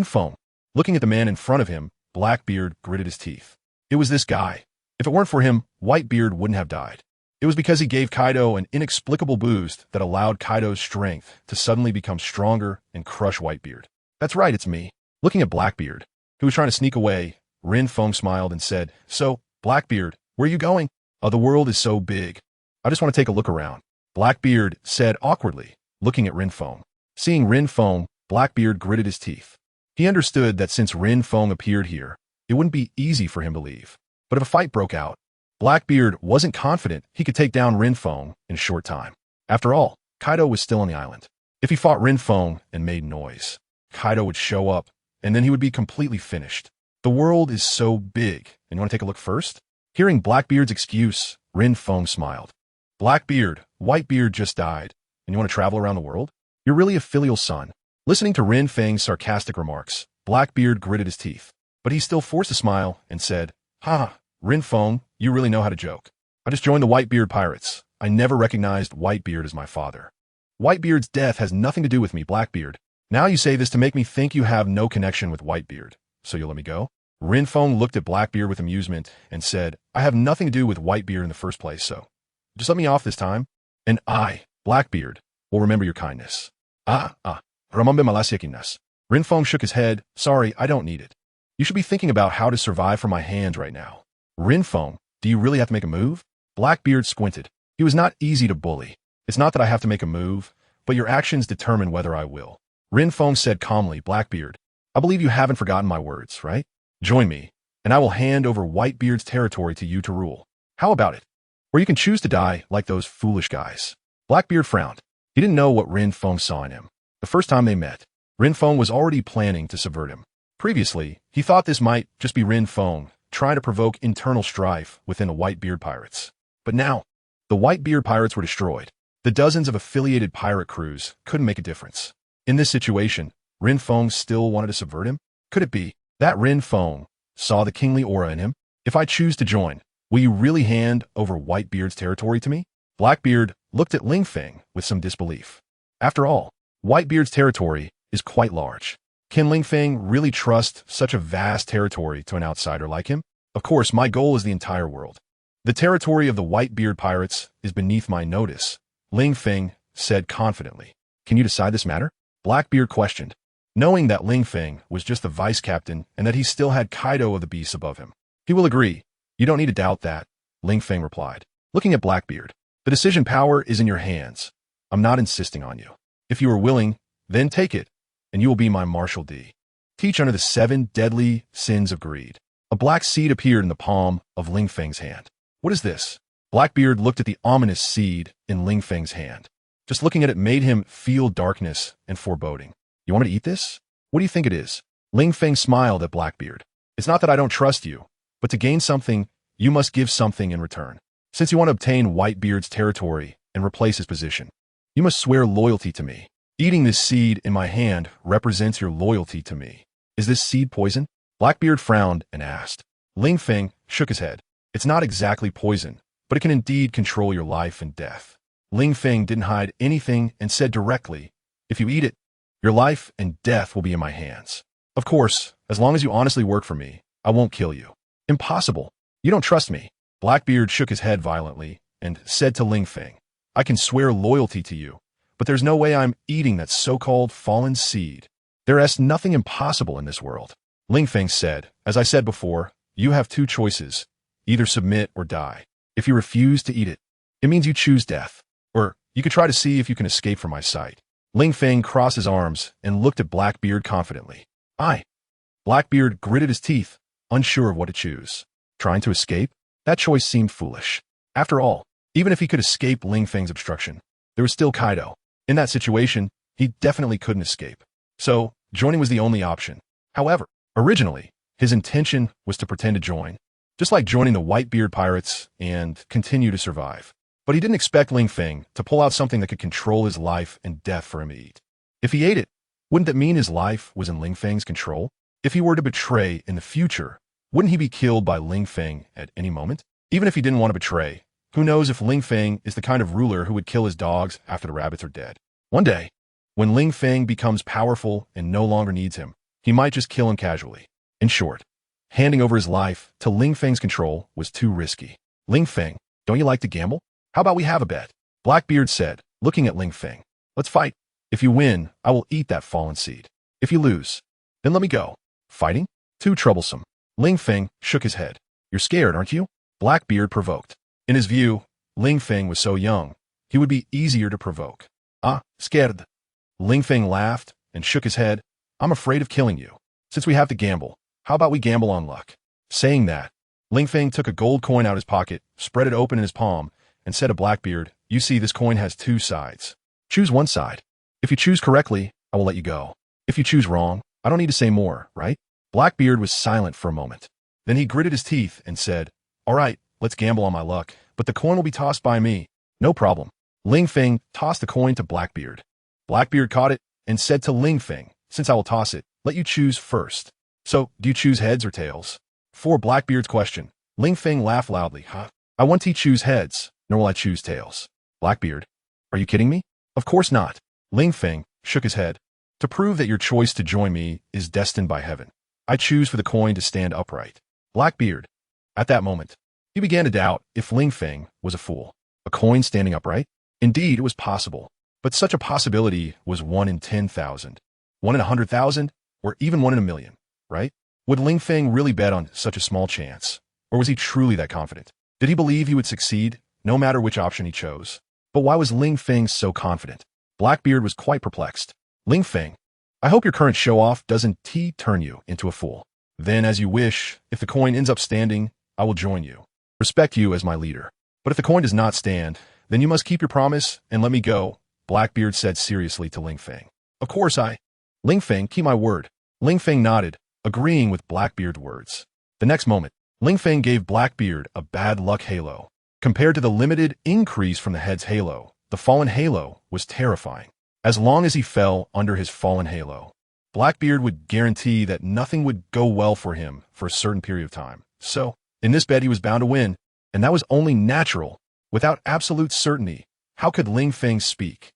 Speaker 1: Feng. Looking at the man in front of him, Blackbeard gritted his teeth. It was this guy. If it weren't for him, Whitebeard wouldn't have died. It was because he gave Kaido an inexplicable boost that allowed Kaido's strength to suddenly become stronger and crush Whitebeard. That's right, it's me. Looking at Blackbeard, who was trying to sneak away, Feng smiled and said, So, Blackbeard, where are you going? Oh, the world is so big. I just want to take a look around. Blackbeard said awkwardly, looking at Feng. Seeing Feng, Blackbeard gritted his teeth. He understood that since Feng appeared here, it wouldn't be easy for him to leave. But if a fight broke out, Blackbeard wasn't confident he could take down Feng in a short time. After all, Kaido was still on the island. If he fought Feng and made noise, Kaido would show up, and then he would be completely finished. The world is so big, and you want to take a look first? Hearing Blackbeard's excuse, Feng smiled. Blackbeard, Whitebeard just died, and you want to travel around the world? You're really a filial son. Listening to Feng's sarcastic remarks, Blackbeard gritted his teeth, but he still forced a smile and said, Ha, Rin Feng, you really know how to joke. I just joined the Whitebeard pirates. I never recognized Whitebeard as my father. Whitebeard's death has nothing to do with me, Blackbeard. Now you say this to make me think you have no connection with Whitebeard. So you'll let me go? Rin Feng looked at Blackbeard with amusement and said, I have nothing to do with Whitebeard in the first place, so just let me off this time. And I, Blackbeard, will remember your kindness. Remember malasiakinas. Rin Feng shook his head. Sorry, I don't need it. You should be thinking about how to survive from my hands right now. Rin Feng, do you really have to make a move? Blackbeard squinted. He was not easy to bully. It's not that I have to make a move, but your actions determine whether I will. Rin Feng said calmly, Blackbeard, I believe you haven't forgotten my words, right? Join me, and I will hand over Whitebeard's territory to you to rule. How about it? Or you can choose to die like those foolish guys. Blackbeard frowned. He didn't know what Rin Feng saw in him. The first time they met, Rin Feng was already planning to subvert him. Previously, he thought this might just be Rin Feng trying to provoke internal strife within the Whitebeard pirates. But now, the Whitebeard pirates were destroyed. The dozens of affiliated pirate crews couldn't make a difference. In this situation, Rin Feng still wanted to subvert him? Could it be that Rin Feng saw the kingly aura in him? If I choose to join, will you really hand over Whitebeard's territory to me? Blackbeard looked at Ling Feng with some disbelief. After all, Whitebeard's territory is quite large. Can Ling Feng really trust such a vast territory to an outsider like him? Of course, my goal is the entire world. The territory of the Whitebeard pirates is beneath my notice, Ling Feng said confidently. Can you decide this matter? Blackbeard questioned, knowing that Ling Feng was just the vice captain and that he still had Kaido of the beasts above him. He will agree. You don't need to doubt that, Ling Feng replied. Looking at Blackbeard, the decision power is in your hands. I'm not insisting on you. If you are willing, then take it, and you will be my Marshal D. Teach under the 7 deadly sins of greed. A black seed appeared in the palm of Ling Feng's hand. What is this? Blackbeard looked at the ominous seed in Ling Feng's hand. Just looking at it made him feel darkness and foreboding. You want me to eat this? What do you think it is? Ling Feng smiled at Blackbeard. It's not that I don't trust you, but to gain something, you must give something in return. Since you want to obtain Whitebeard's territory and replace his position, you must swear loyalty to me. Eating this seed in my hand represents your loyalty to me. Is this seed poison? Blackbeard frowned and asked. Ling Feng shook his head. It's not exactly poison, but it can indeed control your life and death. Ling Feng didn't hide anything and said directly, if you eat it, your life and death will be in my hands. Of course, as long as you honestly work for me, I won't kill you. Impossible. You don't trust me. Blackbeard shook his head violently and said to Ling Feng, I can swear loyalty to you, but there's no way I'm eating that so-called fallen seed. There is nothing impossible in this world. Ling Feng said, as I said before, you have 2 choices, either submit or die. If you refuse to eat it, it means you choose death. Or you could try to see if you can escape from my sight. Ling Feng crossed his arms and looked at Blackbeard confidently. Blackbeard gritted his teeth, unsure of what to choose. Trying to escape? That choice seemed foolish. After all, even if he could escape Ling Feng's obstruction, there was still Kaido. In that situation, he definitely couldn't escape. So, joining was the only option. However, originally, his intention was to pretend to join, just like joining the Whitebeard pirates and continue to survive. But he didn't expect Ling Feng to pull out something that could control his life and death for him to eat. If he ate it, wouldn't that mean his life was in Ling Feng's control? If he were to betray in the future, wouldn't he be killed by Ling Feng at any moment? Even if he didn't want to betray, who knows if Ling Feng is the kind of ruler who would kill his dogs after the rabbits are dead. One day, when Ling Feng becomes powerful and no longer needs him, he might just kill him casually. In short, handing over his life to Ling Feng's control was too risky. Ling Feng, don't you like to gamble? How about we have a bet? Blackbeard said, looking at Ling Feng. Let's fight. If you win, I will eat that fallen seed. If you lose, then let me go. Fighting? Too troublesome. Ling Feng shook his head. You're scared, aren't you? Blackbeard provoked. In his view, Ling Feng was so young, he would be easier to provoke. Scared. Ling Feng laughed and shook his head. I'm afraid of killing you. Since we have to gamble, how about we gamble on luck? Saying that, Ling Feng took a gold coin out of his pocket, spread it open in his palm, and said to Blackbeard, you see this coin has 2 sides. Choose one side. If you choose correctly, I will let you go. If you choose wrong, I don't need to say more, right? Blackbeard was silent for a moment. Then he gritted his teeth and said, all right, let's gamble on my luck, but the coin will be tossed by me. No problem. Ling Feng tossed the coin to Blackbeard. Blackbeard caught it and said to Ling Feng, since I will toss it, let you choose first. So, do you choose heads or tails? For Blackbeard's question, Ling Feng laughed loudly. Huh? I won't choose heads, nor will I choose tails. Blackbeard, are you kidding me? Of course not. Ling Feng shook his head. To prove that your choice to join me is destined by heaven, I choose for the coin to stand upright. Blackbeard. At that moment, he began to doubt if Ling Feng was a fool. A coin standing upright? Indeed, it was possible. But such a possibility was 1 in 10,000, 1 in 100,000, or even 1 in a million, right? Would Ling Feng really bet on such a small chance? Or was he truly that confident? Did he believe he would succeed, no matter which option he chose? But why was Ling Feng so confident? Blackbeard was quite perplexed. Ling Feng, I hope your current show-off doesn't turn you into a fool. Then, as you wish, if the coin ends up standing, I will join you. Respect you as my leader. But if the coin does not stand, then you must keep your promise and let me go, Blackbeard said seriously to Ling Feng. Of course Ling Feng, keep my word. Ling Feng nodded, agreeing with Blackbeard's words. The next moment, Ling Feng gave Blackbeard a bad luck halo. Compared to the limited increase from the head's halo, the fallen halo was terrifying. As long as he fell under his fallen halo, Blackbeard would guarantee that nothing would go well for him for a certain period of time. So, in this bet he was bound to win, and that was only natural. Without absolute certainty, how could Ling Feng speak?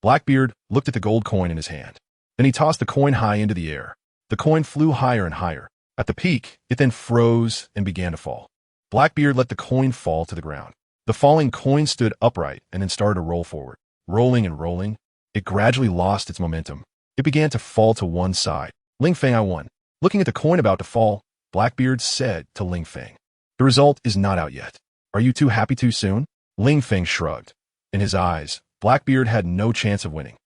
Speaker 1: Blackbeard looked at the gold coin in his hand. Then he tossed the coin high into the air. The coin flew higher and higher. At the peak, it then froze and began to fall. Blackbeard let the coin fall to the ground. The falling coin stood upright and then started to roll forward. Rolling and rolling, it gradually lost its momentum. It began to fall to one side. Ling Feng, I won. Looking at the coin about to fall, Blackbeard said to Ling Feng, the result is not out yet. Are you too happy too soon? Ling Feng shrugged. In his eyes, Blackbeard had no chance of winning.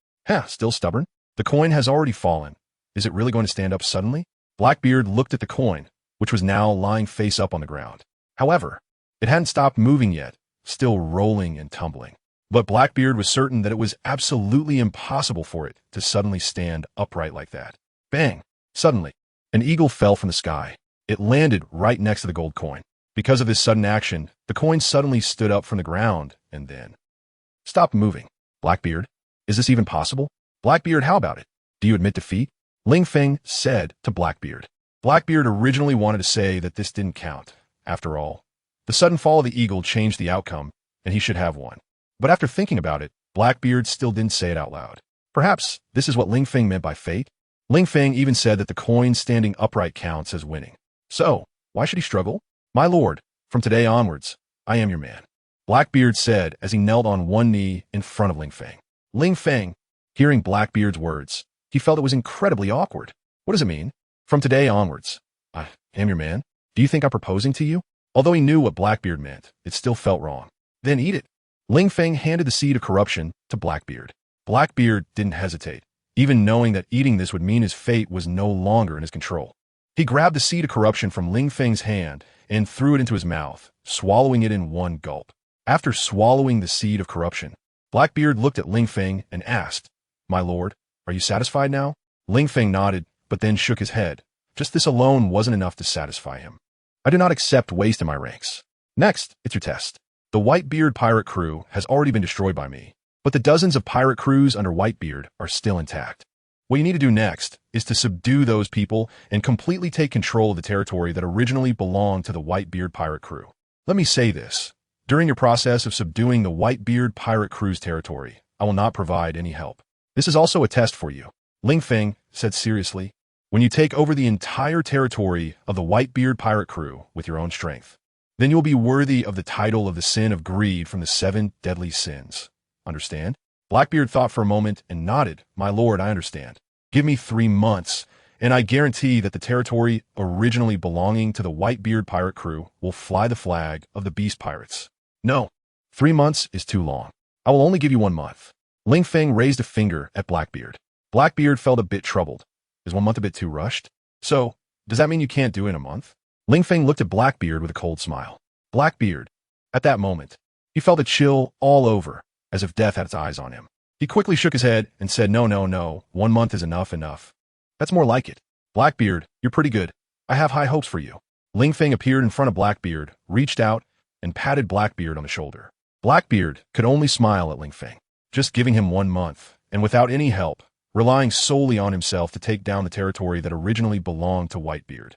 Speaker 1: Still stubborn? The coin has already fallen. Is it really going to stand up suddenly? Blackbeard looked at the coin, which was now lying face up on the ground. However, it hadn't stopped moving yet, still rolling and tumbling. But Blackbeard was certain that it was absolutely impossible for it to suddenly stand upright like that. Bang! Suddenly, an eagle fell from the sky. It landed right next to the gold coin. Because of this sudden action, the coin suddenly stood up from the ground and then stopped moving. Blackbeard, is this even possible? Blackbeard, how about it? Do you admit defeat? Ling Feng said to Blackbeard. Blackbeard originally wanted to say that this didn't count. After all, the sudden fall of the eagle changed the outcome, and he should have won. But after thinking about it, Blackbeard still didn't say it out loud. Perhaps this is what Ling Feng meant by fate? Ling Feng even said that the coin standing upright counts as winning. So, why should he struggle? My lord, from today onwards, I am your man, Blackbeard said as he knelt on one knee in front of Ling Feng. Ling Feng, hearing Blackbeard's words, he felt it was incredibly awkward. What does it mean? From today onwards, I am your man? Do you think I'm proposing to you? Although he knew what Blackbeard meant, it still felt wrong. Then eat it. Ling Feng handed the seed of corruption to Blackbeard. Blackbeard didn't hesitate, even knowing that eating this would mean his fate was no longer in his control. He grabbed the seed of corruption from Ling Feng's hand and threw it into his mouth, swallowing it in one gulp. After swallowing the seed of corruption, Blackbeard looked at Ling Feng and asked, My lord, are you satisfied now? Ling Feng nodded, but then shook his head. Just this alone wasn't enough to satisfy him. I do not accept waste in my ranks. Next, it's your test. The Whitebeard pirate crew has already been destroyed by me, but the dozens of pirate crews under Whitebeard are still intact. What you need to do next is to subdue those people and completely take control of the territory that originally belonged to the Whitebeard pirate crew. Let me say this. During your process of subduing the Whitebeard pirate crew's territory, I will not provide any help. This is also a test for you. Ling Feng said seriously, when you take over the entire territory of the Whitebeard pirate crew with your own strength, then you'll be worthy of the title of the sin of greed from the 7 deadly sins. Understand? Blackbeard thought for a moment and nodded. My lord, I understand. Give me 3 months, and I guarantee that the territory originally belonging to the Whitebeard pirate crew will fly the flag of the Beast Pirates. No, 3 months is too long. I will only give you 1 month. Ling Feng raised a finger at Blackbeard. Blackbeard felt a bit troubled. Is 1 month a bit too rushed? So, does that mean you can't do it in a month? Ling Feng looked at Blackbeard with a cold smile. Blackbeard. At that moment, he felt a chill all over, as if death had its eyes on him. He quickly shook his head and said, No. 1 month is enough. That's more like it. Blackbeard, you're pretty good. I have high hopes for you. Ling Feng appeared in front of Blackbeard, reached out, and patted Blackbeard on the shoulder. Blackbeard could only smile at Ling Feng, just giving him 1 month, and without any help, relying solely on himself to take down the territory that originally belonged to Whitebeard.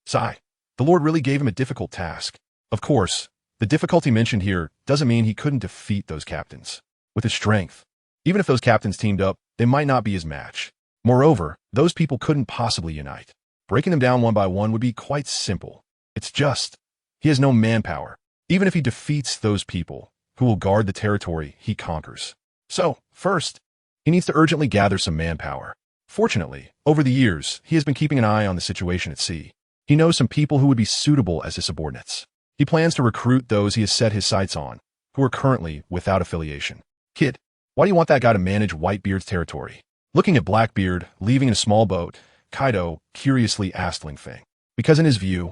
Speaker 1: Sigh. The Lord really gave him a difficult task. Of course, the difficulty mentioned here doesn't mean he couldn't defeat those captains. With his strength, even if those captains teamed up, they might not be his match. Moreover, those people couldn't possibly unite. Breaking them down one by one would be quite simple. It's just, he has no manpower, even if he defeats those people who will guard the territory he conquers. So, first, he needs to urgently gather some manpower. Fortunately, over the years, he has been keeping an eye on the situation at sea. He knows some people who would be suitable as his subordinates. He plans to recruit those he has set his sights on, who are currently without affiliation. Kid, why do you want that guy to manage Whitebeard's territory? Looking at Blackbeard, leaving in a small boat, Kaido curiously asked Ling Feng. Because in his view,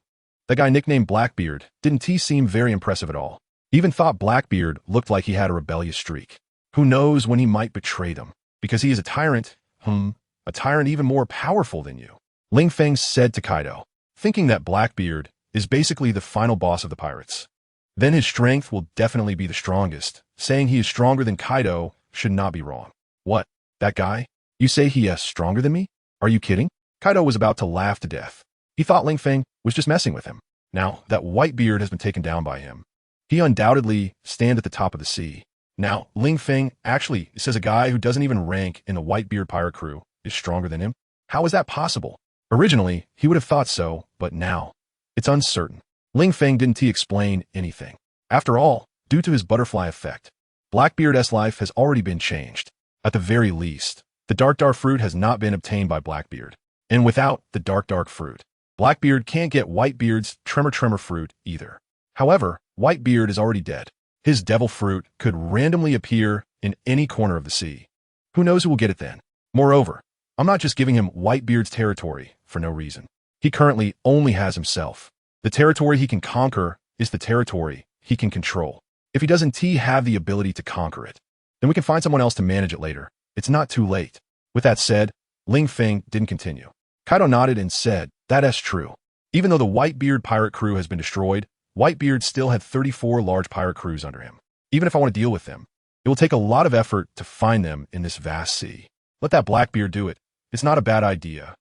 Speaker 1: that guy nicknamed Blackbeard didn't seem very impressive at all. He even thought Blackbeard looked like he had a rebellious streak. Who knows when he might betray them? Because he is a tyrant, a tyrant even more powerful than you. Ling Feng said to Kaido, thinking that Blackbeard is basically the final boss of the pirates. Then his strength will definitely be the strongest. Saying he is stronger than Kaido should not be wrong. What? That guy? You say he is stronger than me? Are you kidding? Kaido was about to laugh to death. He thought Ling Feng was just messing with him. Now that Whitebeard has been taken down by him, he undoubtedly stands at the top of the sea. Now, Ling Feng actually says a guy who doesn't even rank in the Whitebeard pirate crew is stronger than him? How is that possible? Originally, he would have thought so, but now, it's uncertain. Ling Feng didn't explain anything. After all, due to his butterfly effect, Blackbeard's life has already been changed. At the very least, the dark fruit has not been obtained by Blackbeard. And without the dark fruit, Blackbeard can't get Whitebeard's tremor fruit either. However, Whitebeard is already dead. His devil fruit could randomly appear in any corner of the sea. Who knows who will get it then? Moreover, I'm not just giving him Whitebeard's territory for no reason. He currently only has himself. The territory he can conquer is the territory he can control. If he doesn't have the ability to conquer it, then we can find someone else to manage it later. It's not too late. With that said, Ling Feng didn't continue. Kaido nodded and said, that's true. Even though the Whitebeard pirate crew has been destroyed, Whitebeard still had 34 large pirate crews under him. Even if I want to deal with them, it will take a lot of effort to find them in this vast sea. Let that Blackbeard do it. It's not a bad idea.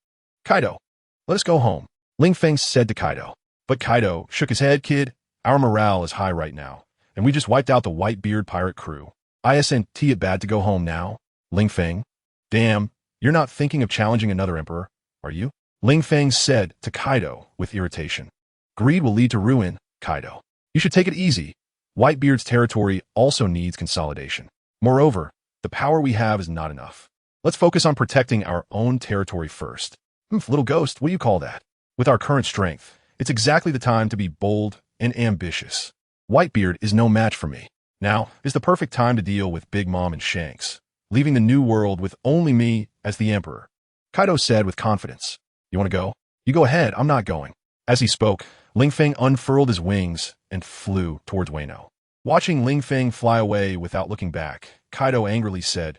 Speaker 1: Kaido, let us go home, Ling Feng said to Kaido. But Kaido shook his head. Kid, our morale is high right now, and we just wiped out the Whitebeard pirate crew. Isn't it bad to go home now? Ling Feng, damn, you're not thinking of challenging another emperor, are you? Ling Feng said to Kaido with irritation. Greed will lead to ruin, Kaido. You should take it easy. Whitebeard's territory also needs consolidation. Moreover, the power we have is not enough. Let's focus on protecting our own territory first. Little ghost, what do you call that? With our current strength, it's exactly the time to be bold and ambitious. Whitebeard is no match for me. Now is the perfect time to deal with Big Mom and Shanks, leaving the new world with only me as the emperor. Kaido said with confidence. You want to go? You go ahead, I'm not going. As he spoke, Ling Feng unfurled his wings and flew towards Wano. Watching Ling Feng fly away without looking back, Kaido angrily said,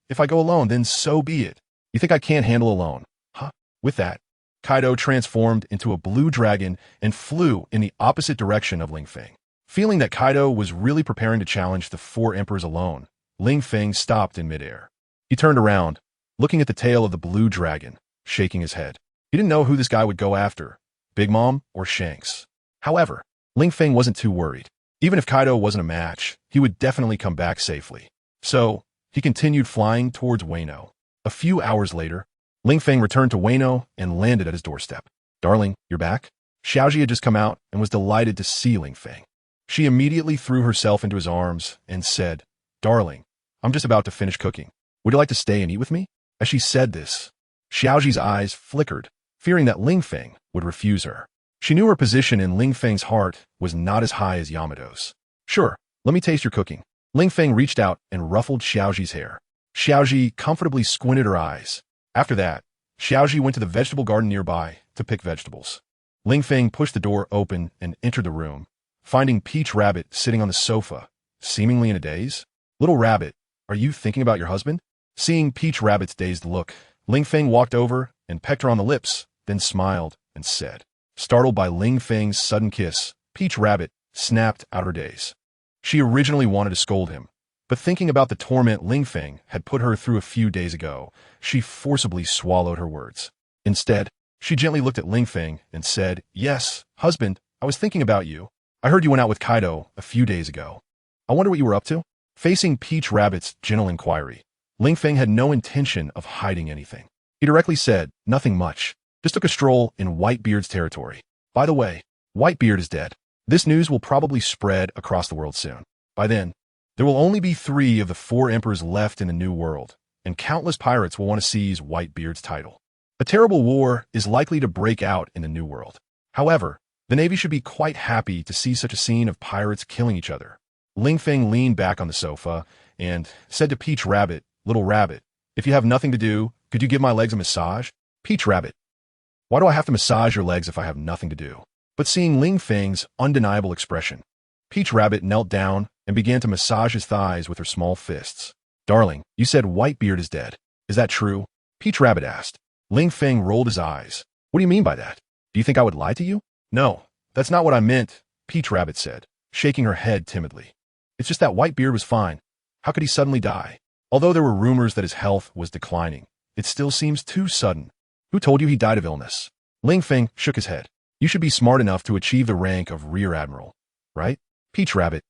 Speaker 1: if I go alone, then so be it. You think I can't handle alone? Huh? With that, Kaido transformed into a blue dragon and flew in the opposite direction of Ling Feng. Feeling that Kaido was really preparing to challenge the 4 emperors alone, Ling Feng stopped in midair. He turned around, looking at the tail of the blue dragon, shaking his head. He didn't know who this guy would go after, Big Mom or Shanks. However, Ling Feng wasn't too worried. Even if Kaido wasn't a match, he would definitely come back safely. So, he continued flying towards Wano. A few hours later, Ling Feng returned to Wano and landed at his doorstep. Darling, you're back? Xiaoji had just come out and was delighted to see Ling Feng. She immediately threw herself into his arms and said, Darling, I'm just about to finish cooking. Would you like to stay and eat with me? As she said this, Xiaoji's eyes flickered, fearing that Ling Feng would refuse her. She knew her position in Ling Feng's heart was not as high as Yamato's. Sure, let me taste your cooking. Ling Feng reached out and ruffled Xiaoji's hair. Xiaoji comfortably squinted her eyes. After that, Xiaoji went to the vegetable garden nearby to pick vegetables. Ling Feng pushed the door open and entered the room, finding Peach Rabbit sitting on the sofa, seemingly in a daze. Little Rabbit, are you thinking about your husband? Seeing Peach Rabbit's dazed look, Ling Feng walked over and pecked her on the lips, then smiled and said. Startled by Ling Feng's sudden kiss, Peach Rabbit snapped out her daze. She originally wanted to scold him, but thinking about the torment Ling Feng had put her through a few days ago, she forcibly swallowed her words. Instead, She gently looked at Ling Feng and said, "Yes, husband, I was thinking about you. I heard you went out with Kaido a few days ago. I wonder what you were up to?" Facing Peach Rabbit's gentle inquiry, Ling Feng had no intention of hiding anything. He directly said, "Nothing much. Just took a stroll in Whitebeard's territory. By the way, Whitebeard is dead. This news will probably spread across the world soon. By then, there will only be 3 of the 4 emperors left in the New World, and countless pirates will want to seize Whitebeard's title. A terrible war is likely to break out in the New World. However, the Navy should be quite happy to see such a scene of pirates killing each other." Ling Feng leaned back on the sofa and said to Peach Rabbit, "Little Rabbit, if you have nothing to do, could you give my legs a massage?" Peach Rabbit, "Why do I have to massage your legs if I have nothing to do?" But seeing Ling Feng's undeniable expression, Peach Rabbit knelt down and began to massage his thighs with her small fists. "Darling, you said Whitebeard is dead. Is that true?" Peach Rabbit asked. Ling Feng rolled his eyes. "What do you mean by that? Do you think I would lie to you?" "No, that's not what I meant," Peach Rabbit said, shaking her head timidly. "It's just that Whitebeard was fine. How could he suddenly die? Although there were rumors that his health was declining, it still seems too sudden. Who told you he died of illness?" Ling Feng shook his head. "You should be smart enough to achieve the rank of Rear Admiral, right?" Peach Rabbit,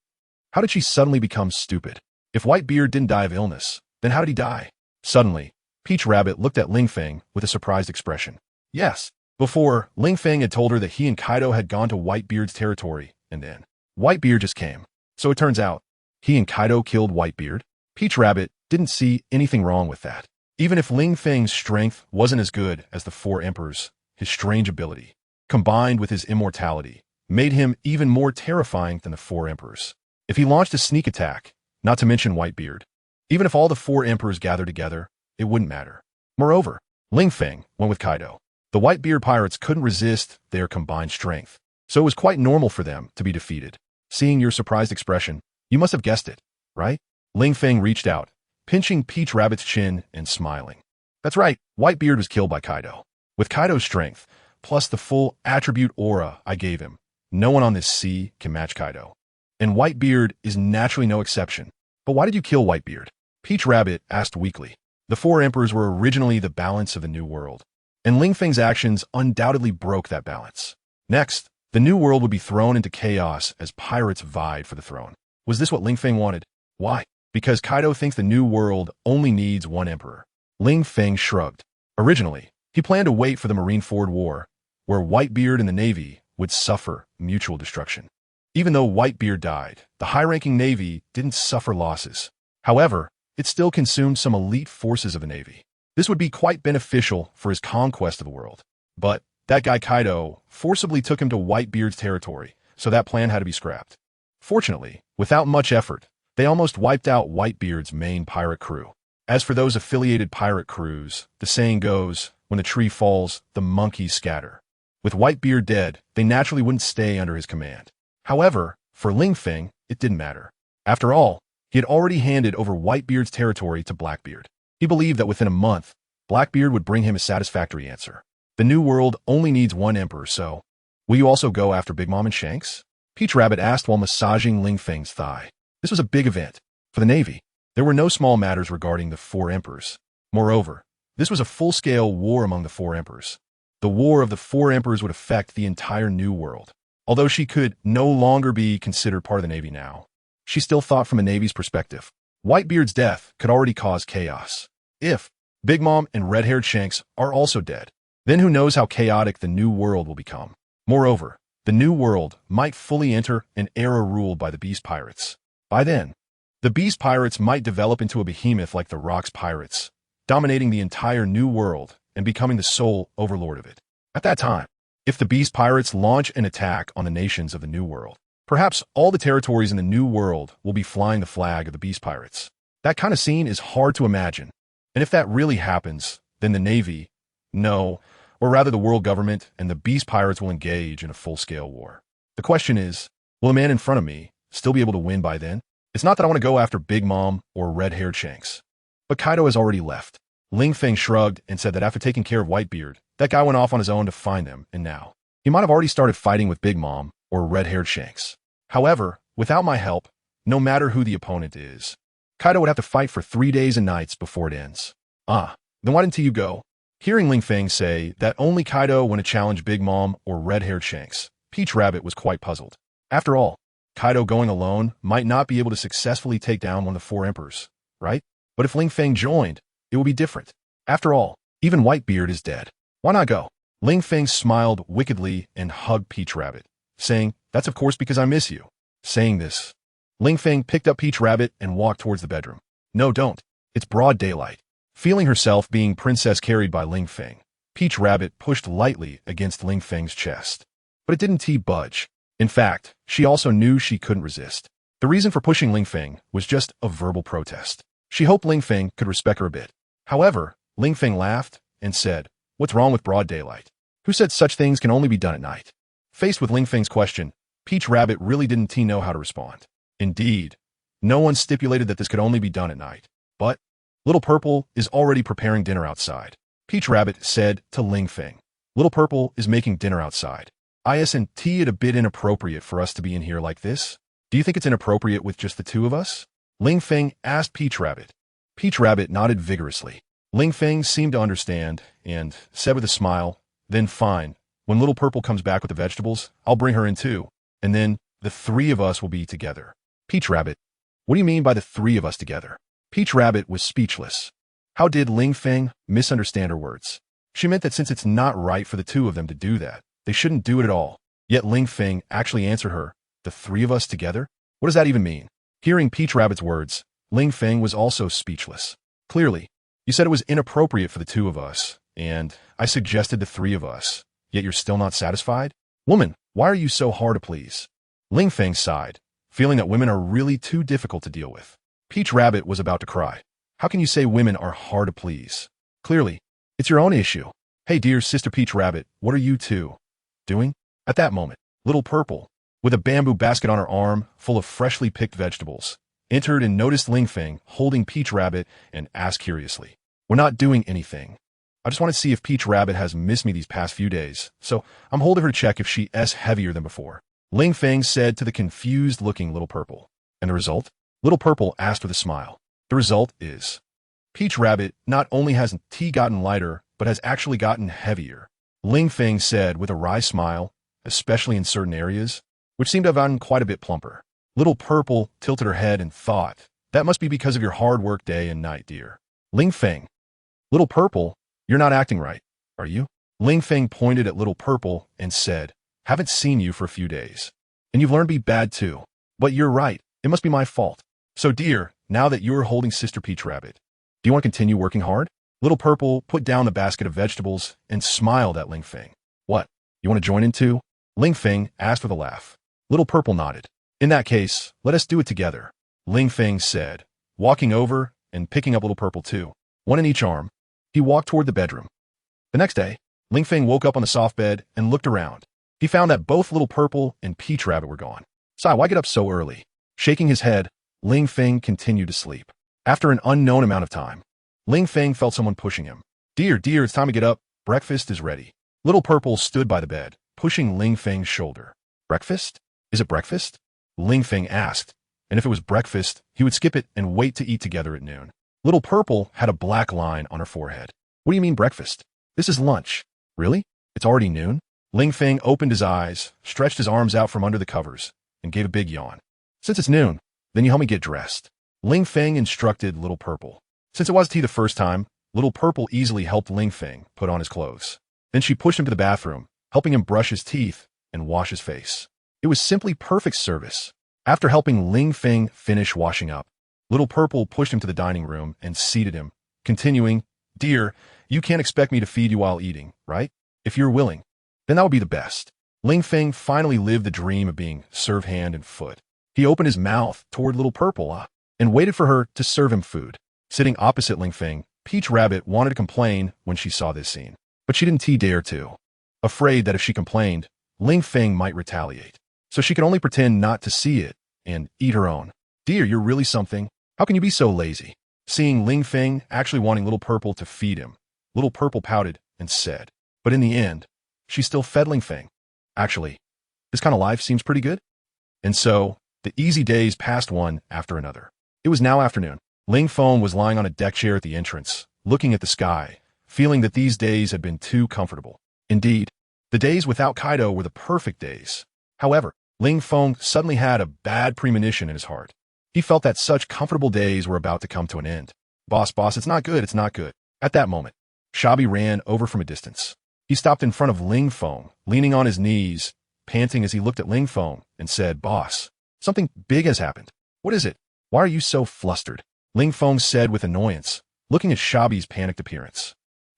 Speaker 1: "How did she suddenly become stupid? If Whitebeard didn't die of illness, then how did he die?" Suddenly, Peach Rabbit looked at Ling Feng with a surprised expression. Yes, before, Ling Feng had told her that he and Kaido had gone to Whitebeard's territory, and then Whitebeard just came. So it turns out, he and Kaido killed Whitebeard. Peach Rabbit didn't see anything wrong with that. Even if Ling Feng's strength wasn't as good as the 4 emperors, his strange ability, combined with his immortality, made him even more terrifying than the 4 emperors. If he launched a sneak attack, not to mention Whitebeard, even if all the 4 emperors gathered together, it wouldn't matter. Moreover, Ling Feng went with Kaido. The Whitebeard pirates couldn't resist their combined strength, so it was quite normal for them to be defeated. Seeing your surprised expression, you must have guessed it, right? Ling Feng reached out, pinching Peach Rabbit's chin and smiling. That's right, Whitebeard was killed by Kaido. With Kaido's strength, plus the full attribute aura I gave him, no one on this sea can match Kaido. And Whitebeard is naturally no exception. But why did you kill Whitebeard? Peach Rabbit asked weakly. The 4 emperors were originally the balance of the New World, and Ling Feng's actions undoubtedly broke that balance. Next, the New World would be thrown into chaos as pirates vied for the throne. Was this what Ling Feng wanted? Why? Because Kaido thinks the New World only needs 1 emperor. Ling Feng shrugged. Originally, he planned to wait for the Marineford War, where Whitebeard and the Navy would suffer mutual destruction. Even though Whitebeard died, the high-ranking Navy didn't suffer losses. However, it still consumed some elite forces of the Navy. This would be quite beneficial for his conquest of the world. But that guy Kaido forcibly took him to Whitebeard's territory, so that plan had to be scrapped. Fortunately, without much effort, they almost wiped out Whitebeard's main pirate crew. As for those affiliated pirate crews, the saying goes, when the tree falls, the monkeys scatter. With Whitebeard dead, they naturally wouldn't stay under his command. However, for Ling Feng, it didn't matter. After all, he had already handed over Whitebeard's territory to Blackbeard. He believed that within a month, Blackbeard would bring him a satisfactory answer. The New World only needs 1 emperor, so will you also go after Big Mom and Shanks? Peach Rabbit asked while massaging Ling Feng's thigh. This was a big event. For the Navy, there were no small matters regarding the 4 emperors. Moreover, this was a full-scale war among the 4 emperors. The War of the 4 Emperors would affect the entire New World. Although she could no longer be considered part of the Navy now, she still thought from a Navy's perspective. Whitebeard's death could already cause chaos. If Big Mom and red-haired Shanks are also dead, then who knows how chaotic the New World will become. Moreover, the New World might fully enter an era ruled by the Beast Pirates. By then, the Beast Pirates might develop into a behemoth like the Rocks Pirates, dominating the entire New World and becoming the sole overlord of it. At that time, if the Beast Pirates launch an attack on the nations of the New World, perhaps all the territories in the New World will be flying the flag of the Beast Pirates. That kind of scene is hard to imagine. And if that really happens, then the Navy, no, or rather the world government and the Beast Pirates will engage in a full-scale war. The question is, will the man in front of me still be able to win by then? It's not that I want to go after Big Mom or red-haired Shanks. But Kaido has already left. Ling Feng shrugged and said that after taking care of Whitebeard, that guy went off on his own to find them, and now he might have already started fighting with Big Mom or red-haired Shanks. However, without my help, no matter who the opponent is, Kaido would have to fight for 3 days and nights before it ends. Then why didn't you go? Hearing Ling Feng say that only Kaido wouldn't challenge Big Mom or red-haired Shanks, Peach Rabbit was quite puzzled. After all, Kaido going alone might not be able to successfully take down one of the four emperors, right? But if Ling Feng joined, it would be different. After all, even Whitebeard is dead. Why not go? Ling Feng smiled wickedly and hugged Peach Rabbit, saying, "That's of course because I miss you." Saying this, Ling Feng picked up Peach Rabbit and walked towards the bedroom. "No, don't. It's broad daylight." Feeling herself being princess carried by Ling Feng, Peach Rabbit pushed lightly against Ling Feng's chest. But it didn't budge. In fact, she also knew she couldn't resist. The reason for pushing Ling Feng was just a verbal protest. She hoped Ling Feng could respect her a bit. However, Ling Feng laughed and said, "What's wrong with broad daylight? Who said such things can only be done at night?" Faced with Ling Feng's question, Peach Rabbit really didn't know how to respond. Indeed, no one stipulated that this could only be done at night. But Little Purple is already preparing dinner outside. Peach Rabbit said to Ling Feng, "Little Purple is making dinner outside. Isn't it a bit inappropriate for us to be in here like this? Do you think it's inappropriate with just the two of us?" Ling Feng asked Peach Rabbit. Peach Rabbit nodded vigorously. Ling Feng seemed to understand and said with a smile, "Then fine. When Little Purple comes back with the vegetables, I'll bring her in too. And then the three of us will be together." Peach Rabbit, "What do you mean by the three of us together?" Peach Rabbit was speechless. How did Ling Feng misunderstand her words? She meant that since it's not right for the two of them to do that, they shouldn't do it at all. Yet Ling Feng actually answered her, "The three of us together? What does that even mean?" Hearing Peach Rabbit's words, Ling Feng was also speechless. "Clearly, you said it was inappropriate for the two of us, and I suggested the three of us, yet you're still not satisfied? Woman, why are you so hard to please?" Ling Feng sighed, feeling that women are really too difficult to deal with. Peach Rabbit was about to cry. "How can you say women are hard to please? Clearly, it's your own issue. Hey dear sister Peach Rabbit, what are you two doing?" At that moment, Little Purple, with a bamboo basket on her arm full of freshly picked vegetables, entered and noticed Ling Feng holding Peach Rabbit and asked curiously, "We're not doing anything. I just want to see if Peach Rabbit has missed me these past few days, so I'm holding her to check if she is heavier than before." Ling Feng said to the confused-looking Little Purple. "And the result?" Little Purple asked with a smile. "The result is Peach Rabbit not only hasn't gotten lighter, but has actually gotten heavier," Ling Feng said with a wry smile, "especially in certain areas, which seem to have gotten quite a bit plumper." Little Purple tilted her head and thought, "That must be because of your hard work day and night, dear." Ling Feng, "Little Purple, you're not acting right, are you?" Ling Feng pointed at Little Purple and said, "Haven't seen you for a few days. And you've learned to be bad too. But you're right, it must be my fault. So dear, now that you're holding Sister Peach Rabbit, do you want to continue working hard?" Little Purple put down the basket of vegetables and smiled at Ling Feng. "What, you want to join in too?" Ling Feng asked with a laugh. Little Purple nodded. "In that case, let us do it together," Ling Feng said, walking over and picking up Little Purple too. One in each arm, he walked toward the bedroom. The next day, Ling Feng woke up on the soft bed and looked around. He found that both Little Purple and Peach Rabbit were gone. "Sai, why get up so early?" Shaking his head, Ling Feng continued to sleep. After an unknown amount of time, Ling Feng felt someone pushing him. Dear, it's time to get up. Breakfast is ready." Little Purple stood by the bed, pushing Ling Feng's shoulder. "Breakfast? Is it breakfast?" Ling Feng asked, and if it was breakfast, he would skip it and wait to eat together at noon. Little Purple had a black line on her forehead. "What do you mean breakfast? This is lunch." "Really? It's already noon?" Ling Feng opened his eyes, stretched his arms out from under the covers, and gave a big yawn. "Since it's noon, then you help me get dressed," Ling Feng instructed Little Purple. Since it was tea the first time, Little Purple easily helped Ling Feng put on his clothes. Then she pushed him to the bathroom, helping him brush his teeth and wash his face. It was simply perfect service. After helping Ling Feng finish washing up, Little Purple pushed him to the dining room and seated him, continuing, "Dear, you can't expect me to feed you while eating, right? If you're willing, then that would be the best." Ling Feng finally lived the dream of being served hand and foot. He opened his mouth toward Little Purple and waited for her to serve him food. Sitting opposite Ling Feng, Peach Rabbit wanted to complain when she saw this scene, but she didn't dare to. Afraid that if she complained, Ling Feng might retaliate. So she could only pretend not to see it and eat her own. "Dear, you're really something. How can you be so lazy?" Seeing Ling Feng actually wanting Little Purple to feed him, Little Purple pouted and said, but in the end, she still fed Ling Feng. "Actually, this kind of life seems pretty good." And so, the easy days passed one after another. It was now afternoon. Ling Feng was lying on a deck chair at the entrance, looking at the sky, feeling that these days had been too comfortable. Indeed, the days without Kaido were the perfect days. However, Ling Feng suddenly had a bad premonition in his heart. He felt that such comfortable days were about to come to an end. Boss, it's not good, it's not good. At that moment, Shabi ran over from a distance. He stopped in front of Ling Feng, leaning on his knees, panting as he looked at Ling Feng, and said, Boss, something big has happened. What is it? Why are you so flustered? Ling Feng said with annoyance, looking at Shabi's panicked appearance.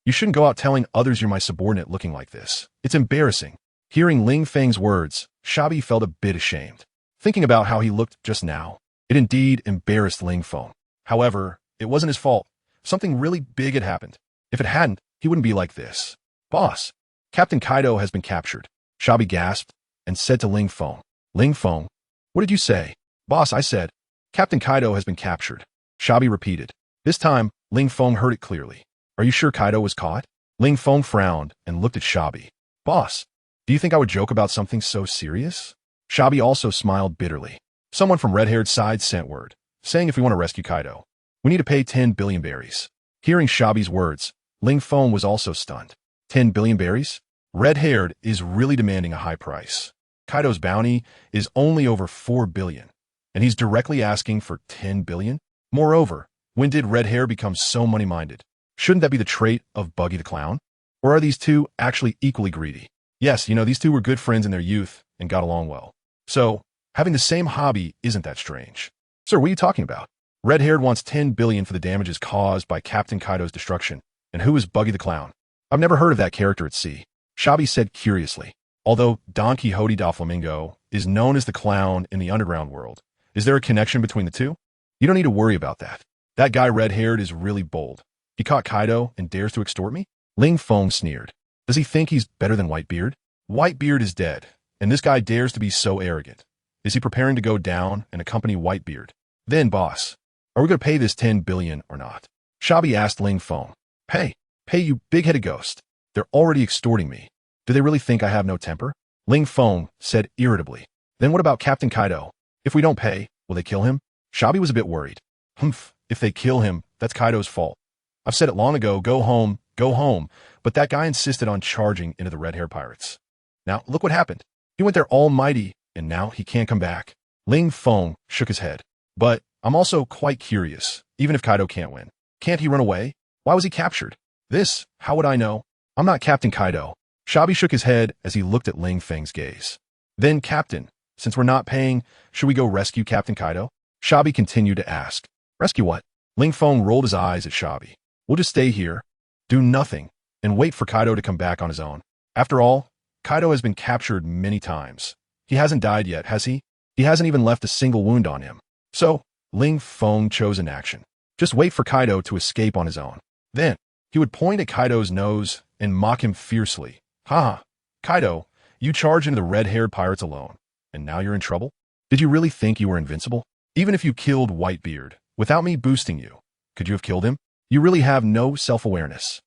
Speaker 1: You shouldn't go out telling others you're my subordinate looking like this. It's embarrassing. Hearing Ling Feng's words, Shabi felt a bit ashamed. Thinking about how he looked just now, it indeed embarrassed Ling Feng. However, it wasn't his fault. Something really big had happened. If it hadn't, he wouldn't be like this. Boss, Captain Kaido has been captured. Shabi gasped and said to Ling Feng. Ling Feng, what did you say? Boss, I said, Captain Kaido has been captured. Shabi repeated. This time, Ling Feng heard it clearly. Are you sure Kaido was caught? Ling Feng frowned and looked at Shabi. Boss, do you think I would joke about something so serious? Shabi also smiled bitterly. Someone from Red-Haired side sent word, saying if we want to rescue Kaido, we need to pay 10 billion berries. Hearing Shabi's words, Ling Feng was also stunned. 10 billion berries? Red-Haired is really demanding a high price. Kaido's bounty is only over 4 billion, and he's directly asking for 10 billion? Moreover, when did Red-Hair become so money-minded? Shouldn't that be the trait of Buggy the Clown? Or are these two actually equally greedy? Yes, these two were good friends in their youth and got along well. So, having the same hobby isn't that strange. Sir, what are you talking about? Red-Haired wants 10 billion for the damages caused by Captain Kaido's destruction. And who is Buggy the Clown? I've never heard of that character at sea. Shabi said curiously. Although Don Quixote da Flamingo is known as the clown in the underground world, is there a connection between the two? You don't need to worry about that. That guy Red-Haired is really bold. He caught Kaido and dares to extort me? Ling Feng sneered. Does he think he's better than Whitebeard? Whitebeard is dead, and this guy dares to be so arrogant. Is he preparing to go down and accompany Whitebeard? Then, boss, are we going to pay this 10 billion or not? Shabi asked Ling Feng. Pay, you big-headed ghost. They're already extorting me. Do they really think I have no temper? Ling Feng said irritably. Then what about Captain Kaido? If we don't pay, will they kill him? Shabi was a bit worried. If they kill him, that's Kaido's fault. I've said it long ago, go home, but that guy insisted on charging into the red-hair pirates. Now, look what happened. He went there almighty, and now he can't come back. Ling Feng shook his head. But I'm also quite curious, even if Kaido can't win. Can't he run away? Why was he captured? This, how would I know? I'm not Captain Kaido. Shabi shook his head as he looked at Ling Feng's gaze. Then, Captain, since we're not paying, should we go rescue Captain Kaido? Shabi continued to ask. Rescue what? Ling Feng rolled his eyes at Shabi. We'll just stay here, do nothing, and wait for Kaido to come back on his own. After all, Kaido has been captured many times. He hasn't died yet, has he? He hasn't even left a single wound on him. So, Ling Feng chose inaction. Just wait for Kaido to escape on his own. Then, he would point at Kaido's nose and mock him fiercely. Ha! Kaido, you charged into the red-haired pirates alone, and now you're in trouble? Did you really think you were invincible? Even if you killed Whitebeard, without me boosting you, could you have killed him? You really have no self-awareness.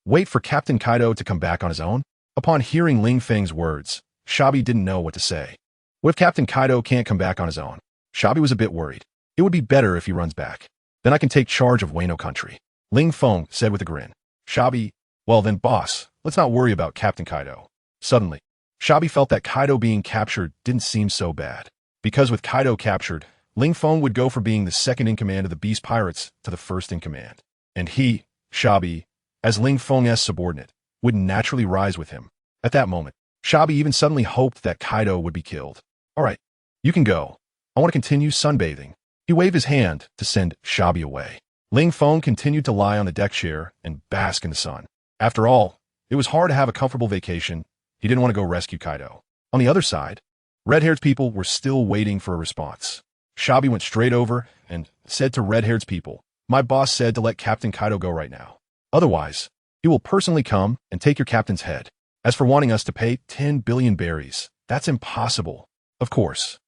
Speaker 1: Wait for Captain Kaido to come back on his own? Upon hearing Ling Feng's words, Shabi didn't know what to say. What if Captain Kaido can't come back on his own? Shabi was a bit worried. It would be better if he runs back. Then I can take charge of Wano country. Ling Feng said with a grin. Shabi, well then boss, let's not worry about Captain Kaido. Suddenly, Shabi felt that Kaido being captured didn't seem so bad. Because with Kaido captured, Ling Feng would go from being the second in command of the Beast Pirates to the first in command. And he, Shabi, as Ling Feng's subordinate, would naturally rise with him. At that moment, Shabi even suddenly hoped that Kaido would be killed. All right, you can go. I want to continue sunbathing. He waved his hand to send Shabi away. Ling Feng continued to lie on the deck chair and bask in the sun. After all, it was hard to have a comfortable vacation. He didn't want to go rescue Kaido. On the other side, Red-Haired's people were still waiting for a response. Shabi went straight over and said to Red-Haired's people, my boss said to let Captain Kaido go right now. Otherwise, he will personally come and take your captain's head. As for wanting us to pay 10 billion berries, that's impossible. Of course.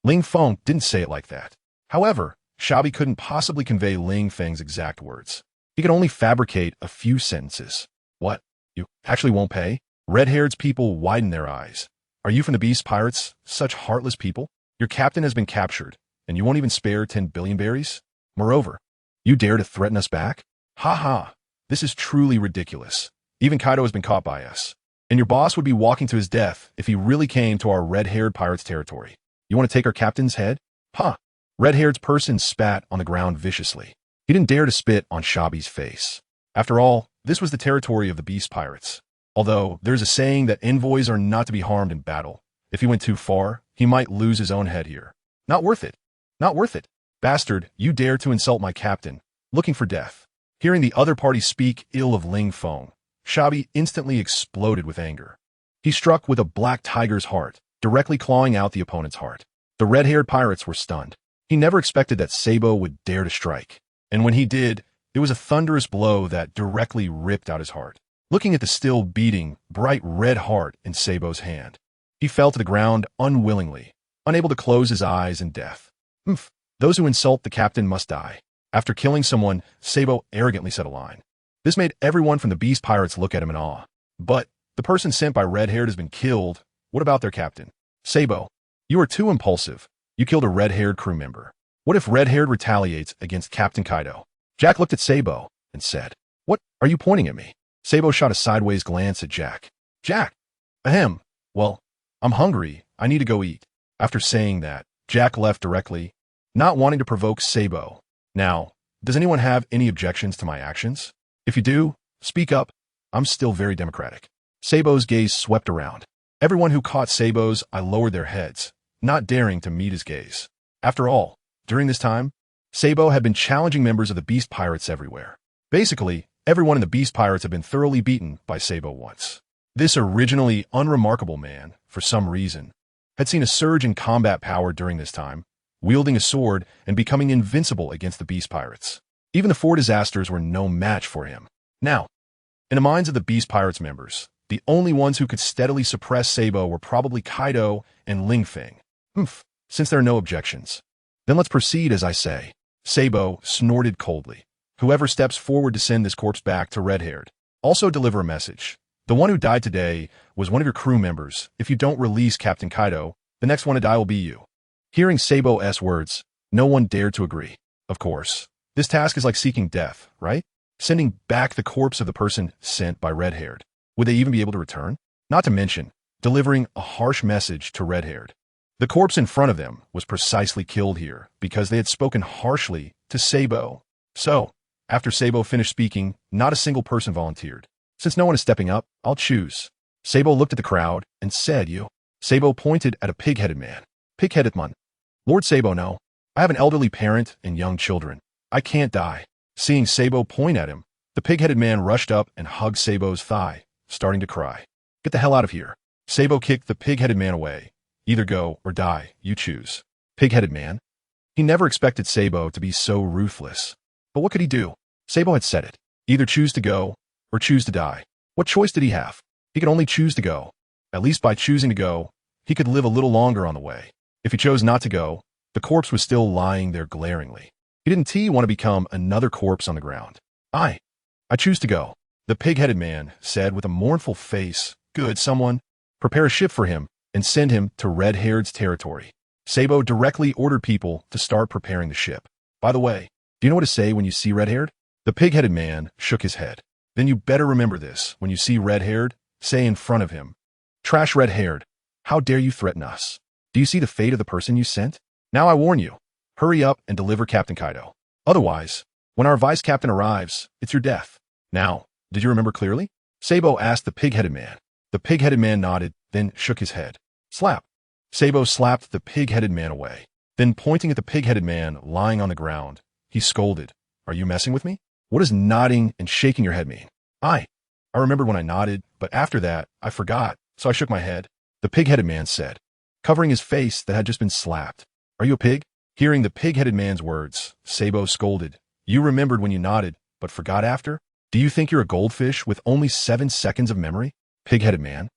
Speaker 1: Ling Feng didn't say it like that. However, Shabi couldn't possibly convey Ling Feng's exact words. He could only fabricate a few sentences. What? You actually won't pay? Red-Haired's people widened their eyes. Are you from the Beast Pirates? Such heartless people? Your captain has been captured, and you won't even spare 10 billion berries? Moreover, you dare to threaten us back? Ha ha! This is truly ridiculous. Even Kaido has been caught by us. And your boss would be walking to his death if he really came to our red-haired pirate's territory. You want to take our captain's head? Huh. Red-haired person spat on the ground viciously. He didn't dare to spit on Shabi's face. After all, this was the territory of the beast pirates. Although, there's a saying that envoys are not to be harmed in battle. If he went too far, he might lose his own head here. Not worth it. Not worth it. Bastard, you dare to insult my captain. Looking for death. Hearing the other party speak ill of Ling Feng, Shabi instantly exploded with anger. He struck with a black tiger's heart, directly clawing out the opponent's heart. The red-haired pirates were stunned. He never expected that Sabo would dare to strike. And when he did, it was a thunderous blow that directly ripped out his heart. Looking at the still beating, bright red heart in Sabo's hand, he fell to the ground unwillingly, unable to close his eyes in death. Humph, those who insult the captain must die. After killing someone, Sabo arrogantly said a line. This made everyone from the beast pirates look at him in awe. But the person sent by red-haired has been killed. What about their captain? Sabo, you are too impulsive. You killed a red-haired crew member. What if red-haired retaliates against Captain Kaido? Jack looked at Sabo and said, What are you pointing at me? Sabo shot a sideways glance at Jack. Jack! Ahem. Well, I'm hungry. I need to go eat. After saying that, Jack left directly, not wanting to provoke Sabo. Now, does anyone have any objections to my actions? If you do, speak up. I'm still very democratic. Sabo's gaze swept around. Everyone who caught Sabo's eye lowered their heads, not daring to meet his gaze. After all, during this time, Sabo had been challenging members of the Beast Pirates everywhere. Basically, everyone in the Beast Pirates had been thoroughly beaten by Sabo once. This originally unremarkable man, for some reason, had seen a surge in combat power during this time, wielding a sword and becoming invincible against the Beast Pirates. Even the four disasters were no match for him. Now, in the minds of the Beast Pirates members, the only ones who could steadily suppress Sabo were probably Kaido and Ling Feng. Since there are no objections, then let's proceed as I say. Sabo snorted coldly. Whoever steps forward to send this corpse back to red-haired. Also deliver a message. The one who died today was one of your crew members. If you don't release Captain Kaido, the next one to die will be you. Hearing Sabo's words, no one dared to agree. Of course, this task is like seeking death, right? Sending back the corpse of the person sent by red-haired. Would they even be able to return? Not to mention, delivering a harsh message to red-haired. The corpse in front of them was precisely killed here because they had spoken harshly to Sabo. So, after Sabo finished speaking, not a single person volunteered. Since no one is stepping up, I'll choose. Sabo looked at the crowd and said, You. Sabo pointed at a pig-headed man. Pig-headed man. Lord Sabo, no. I have an elderly parent and young children. I can't die. Seeing Sabo point at him, the pig-headed man rushed up and hugged Sabo's thigh, starting to cry. Get the hell out of here. Sabo kicked the pig-headed man away. Either go or die, you choose. Pig-headed man. He never expected Sabo to be so ruthless. But what could he do? Sabo had said it. Either choose to go or choose to die. What choice did he have? He could only choose to go. At least by choosing to go, he could live a little longer on the way. If he chose not to go, the corpse was still lying there glaringly. He didn't want to become another corpse on the ground. I choose to go. The pig-headed man said with a mournful face, Good, someone. Prepare a ship for him and send him to red-haired's territory. Sabo directly ordered people to start preparing the ship. By the way, do you know what to say when you see red-haired? The pig-headed man shook his head. Then you better remember this. When you see red-haired, say in front of him, Trash red-haired, how dare you threaten us? Do you see the fate of the person you sent? Now I warn you, hurry up and deliver Captain Kaido. Otherwise, when our vice-captain arrives, it's your death. Now, did you remember clearly? Sabo asked the pig-headed man. The pig-headed man nodded, then shook his head. Slap. Sabo slapped the pig-headed man away. Then pointing at the pig-headed man lying on the ground, he scolded. Are you messing with me? What does nodding and shaking your head mean? I remembered when I nodded, but after that, I forgot, so I shook my head. The pig-headed man said, covering his face that had just been slapped. Are you a pig? Hearing the pig-headed man's words, Sabo scolded. You remembered when you nodded, but forgot after? Do you think you're a goldfish with only 7 seconds of memory? Pig-headed man.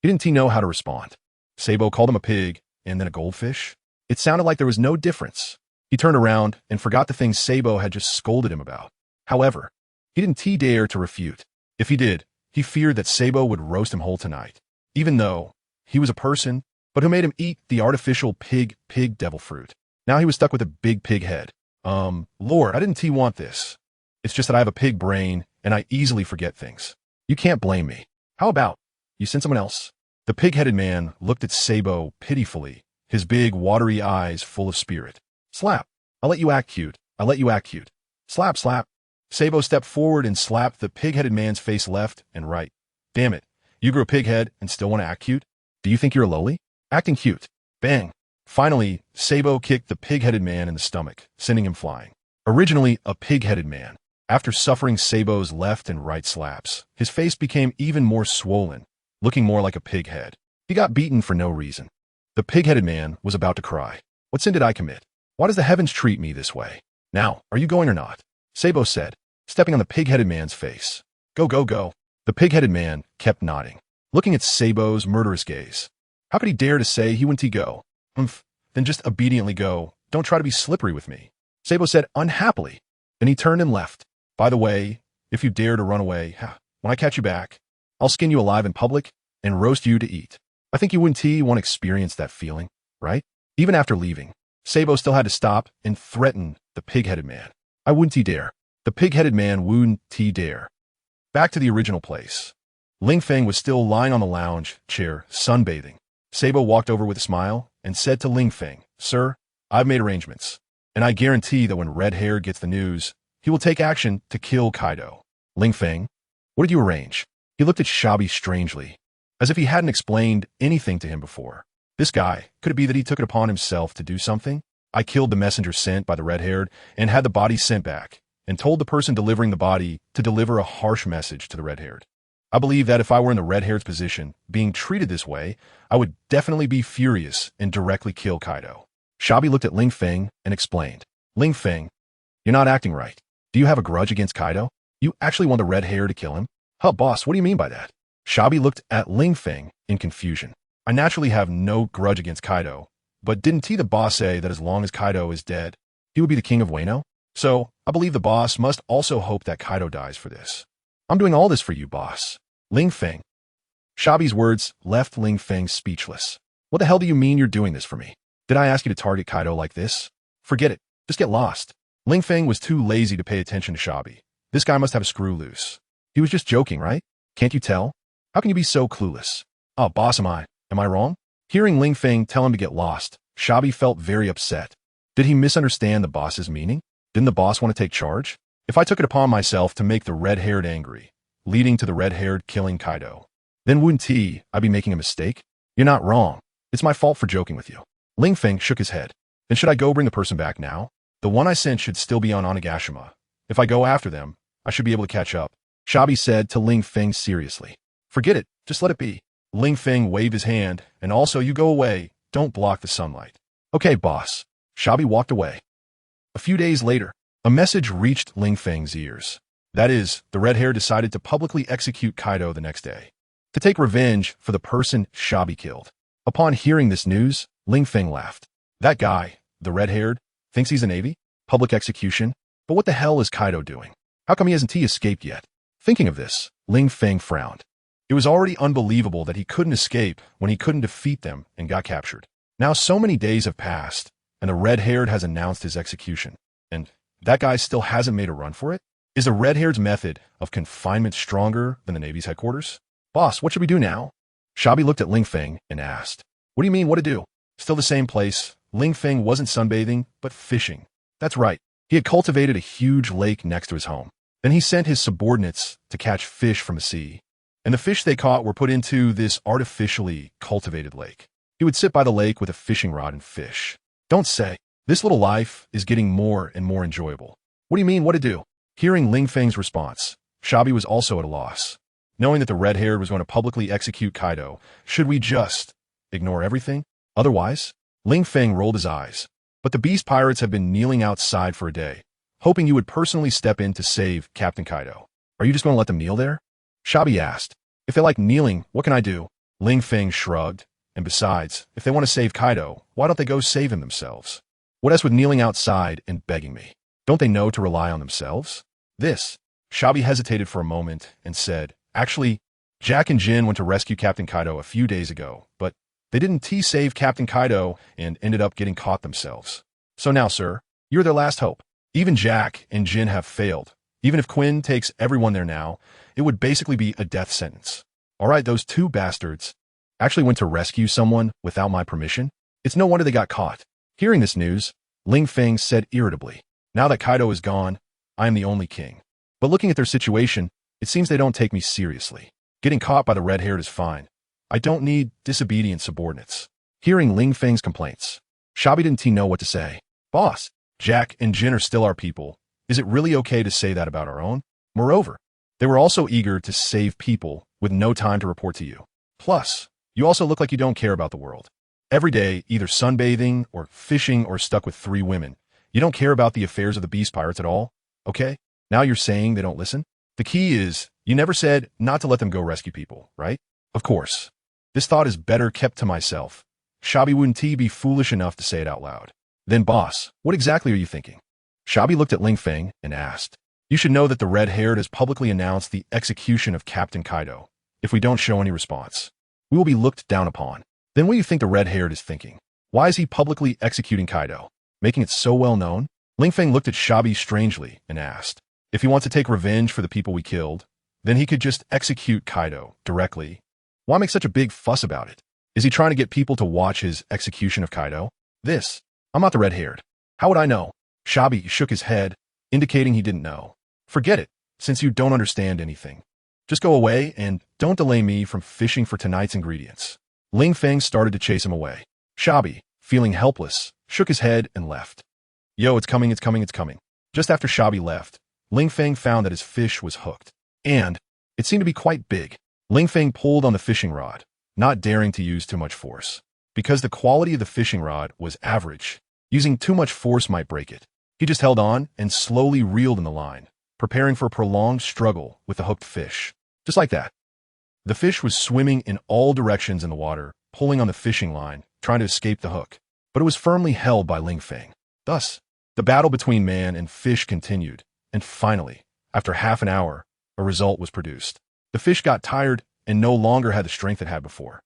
Speaker 1: He didn't know how to respond. Sabo called him a pig, and then a goldfish. It sounded like there was no difference. He turned around and forgot the things Sabo had just scolded him about. However, he didn't dare to refute. If he did, he feared that Sabo would roast him whole tonight. Even though he was a person, but who made him eat the artificial pig devil fruit. Now he was stuck with a big pig head. Lord, I didn't want this. It's just that I have a pig brain and I easily forget things. You can't blame me. How about you send someone else? The pig-headed man looked at Sabo pitifully, his big, watery eyes full of spirit. Slap. I'll let you act cute. I'll let you act cute. Slap, slap. Sabo stepped forward and slapped the pig-headed man's face left and right. Damn it. You grew a pig head and still want to act cute? Do you think you're a lowly? Acting cute. Bang. Finally, Sabo kicked the pig-headed man in the stomach, sending him flying. Originally a pig-headed man, after suffering Sabo's left and right slaps, his face became even more swollen, looking more like a pig head. He got beaten for no reason. The pig-headed man was about to cry. What sin did I commit? Why does the heavens treat me this way? Now, are you going or not? Sabo said, stepping on the pig-headed man's face. Go, go, go. The pig-headed man kept nodding, looking at Sabo's murderous gaze. How could he dare to say he wouldn't go? Then just obediently go. Don't try to be slippery with me. Sabo said unhappily. Then he turned and left. By the way, if you dare to run away, when I catch you back, I'll skin you alive in public and roast you to eat. I think you wouldn't want to experience that feeling, right? Even after leaving, Sabo still had to stop and threaten the pig-headed man. I wouldn't dare. The pig-headed man wouldn't dare. Back to the original place. Ling Feng was still lying on the lounge chair, sunbathing. Sabo walked over with a smile and said to Ling Feng, Sir, I've made arrangements, and I guarantee that when Red Hair gets the news, he will take action to kill Kaido. Ling Feng, what did you arrange? He looked at Shabi strangely, as if he hadn't explained anything to him before. This guy, could it be that he took it upon himself to do something? I killed the messenger sent by the red-haired and had the body sent back, and told the person delivering the body to deliver a harsh message to the red-haired. I believe that if I were in the red-haired's position, being treated this way, I would definitely be furious and directly kill Kaido. Shabi looked at Ling Feng and explained, Ling Feng, you're not acting right. Do you have a grudge against Kaido? You actually want the red hair to kill him? Huh, boss, what do you mean by that? Shabi looked at Ling Feng in confusion. I naturally have no grudge against Kaido, but didn't the boss say that as long as Kaido is dead, he would be the king of Wano? So, I believe the boss must also hope that Kaido dies for this. I'm doing all this for you, boss. Ling Feng. Shabi's words left Ling Feng speechless. What the hell do you mean you're doing this for me? Did I ask you to target Kaido like this? Forget it. Just get lost. Ling Feng was too lazy to pay attention to Shabi. This guy must have a screw loose. He was just joking, right? Can't you tell? How can you be so clueless? Oh, boss, am I wrong? Hearing Ling Feng tell him to get lost, Shabi felt very upset. Did he misunderstand the boss's meaning? Didn't the boss want to take charge? If I took it upon myself to make the red-haired angry, leading to the red-haired killing Kaido, then wouldn't I be making a mistake? You're not wrong. It's my fault for joking with you. Ling Feng shook his head. Then should I go bring the person back now? The one I sent should still be on Onigashima. If I go after them, I should be able to catch up. Shabi said to Ling Feng seriously. Forget it. Just let it be. Ling Feng waved his hand, and also you go away. Don't block the sunlight. Okay, boss. Shabi walked away. A few days later, a message reached Ling Feng's ears. That is, the red hair decided to publicly execute Kaido the next day, to take revenge for the person Shabi killed. Upon hearing this news, Ling Feng laughed. That guy, the red-haired, thinks he's a navy? Public execution? But what the hell is Kaido doing? How come he hasn't escaped yet? Thinking of this, Ling Feng frowned. It was already unbelievable that he couldn't escape when he couldn't defeat them and got captured. Now so many days have passed, and the red-haired has announced his execution. And that guy still hasn't made a run for it? Is the red-haired's method of confinement stronger than the Navy's headquarters? Boss, what should we do now? Shabi looked at Ling Feng and asked, What do you mean, what to do? Still the same place. Ling Feng wasn't sunbathing, but fishing. That's right. He had cultivated a huge lake next to his home. Then he sent his subordinates to catch fish from the sea. And the fish they caught were put into this artificially cultivated lake. He would sit by the lake with a fishing rod and fish. Don't say. This little life is getting more and more enjoyable. What do you mean, what to do? Hearing Ling Feng's response, Shabi was also at a loss. Knowing that the red-haired was going to publicly execute Kaido, should we just ignore everything? Otherwise, Ling Feng rolled his eyes. But the beast pirates have been kneeling outside for a day, hoping you would personally step in to save Captain Kaido. Are you just going to let them kneel there? Shabi asked. If they like kneeling, what can I do? Ling Feng shrugged. And besides, if they want to save Kaido, why don't they go save him themselves? What else with kneeling outside and begging me? Don't they know to rely on themselves? This. Shabi hesitated for a moment and said, Actually, Jack and Jin went to rescue Captain Kaido a few days ago, but they didn't save Captain Kaido and ended up getting caught themselves. So now, sir, you're their last hope. Even Jack and Jin have failed. Even if Quinn takes everyone there now, it would basically be a death sentence. All right, those two bastards actually went to rescue someone without my permission? It's no wonder they got caught. Hearing this news, Feng said irritably, now that Kaido is gone, I am the only king. But looking at their situation, it seems they don't take me seriously. Getting caught by the red-haired is fine. I don't need disobedient subordinates. Hearing Feng's complaints, Shabi didn't know what to say. Boss, Jack and Jin are still our people. Is it really okay to say that about our own? Moreover, they were also eager to save people with no time to report to you. Plus, you also look like you don't care about the world. Every day, either sunbathing or fishing or stuck with 3 women. You don't care about the affairs of the beast pirates at all? Okay, now you're saying they don't listen? The key is, you never said not to let them go rescue people, right? Of course. This thought is better kept to myself. Shabi wouldn't be foolish enough to say it out loud. Then boss, what exactly are you thinking? Shabi looked at Feng and asked, you should know that the red-haired has publicly announced the execution of Captain Kaido. If we don't show any response, we will be looked down upon. Then what do you think the red-haired is thinking? Why is he publicly executing Kaido, making it so well known? Feng looked at Shabi strangely and asked, if he wants to take revenge for the people we killed, then he could just execute Kaido directly. Why make such a big fuss about it? Is he trying to get people to watch his execution of Kaido? I'm not the red-haired. How would I know? Shabi shook his head, indicating he didn't know. Forget it, since you don't understand anything. Just go away and don't delay me from fishing for tonight's ingredients. Feng started to chase him away. Shabi, feeling helpless, shook his head and left. Yo, it's coming. Just after Shabi left, Feng found that his fish was hooked. And it seemed to be quite big. Feng pulled on the fishing rod, not daring to use too much force. Because the quality of the fishing rod was average, using too much force might break it. He just held on and slowly reeled in the line, preparing for a prolonged struggle with the hooked fish. Just like that. The fish was swimming in all directions in the water, pulling on the fishing line, trying to escape the hook. But it was firmly held by Feng. Thus, the battle between man and fish continued, and finally, after half an hour, a result was produced. The fish got tired and no longer had the strength it had before.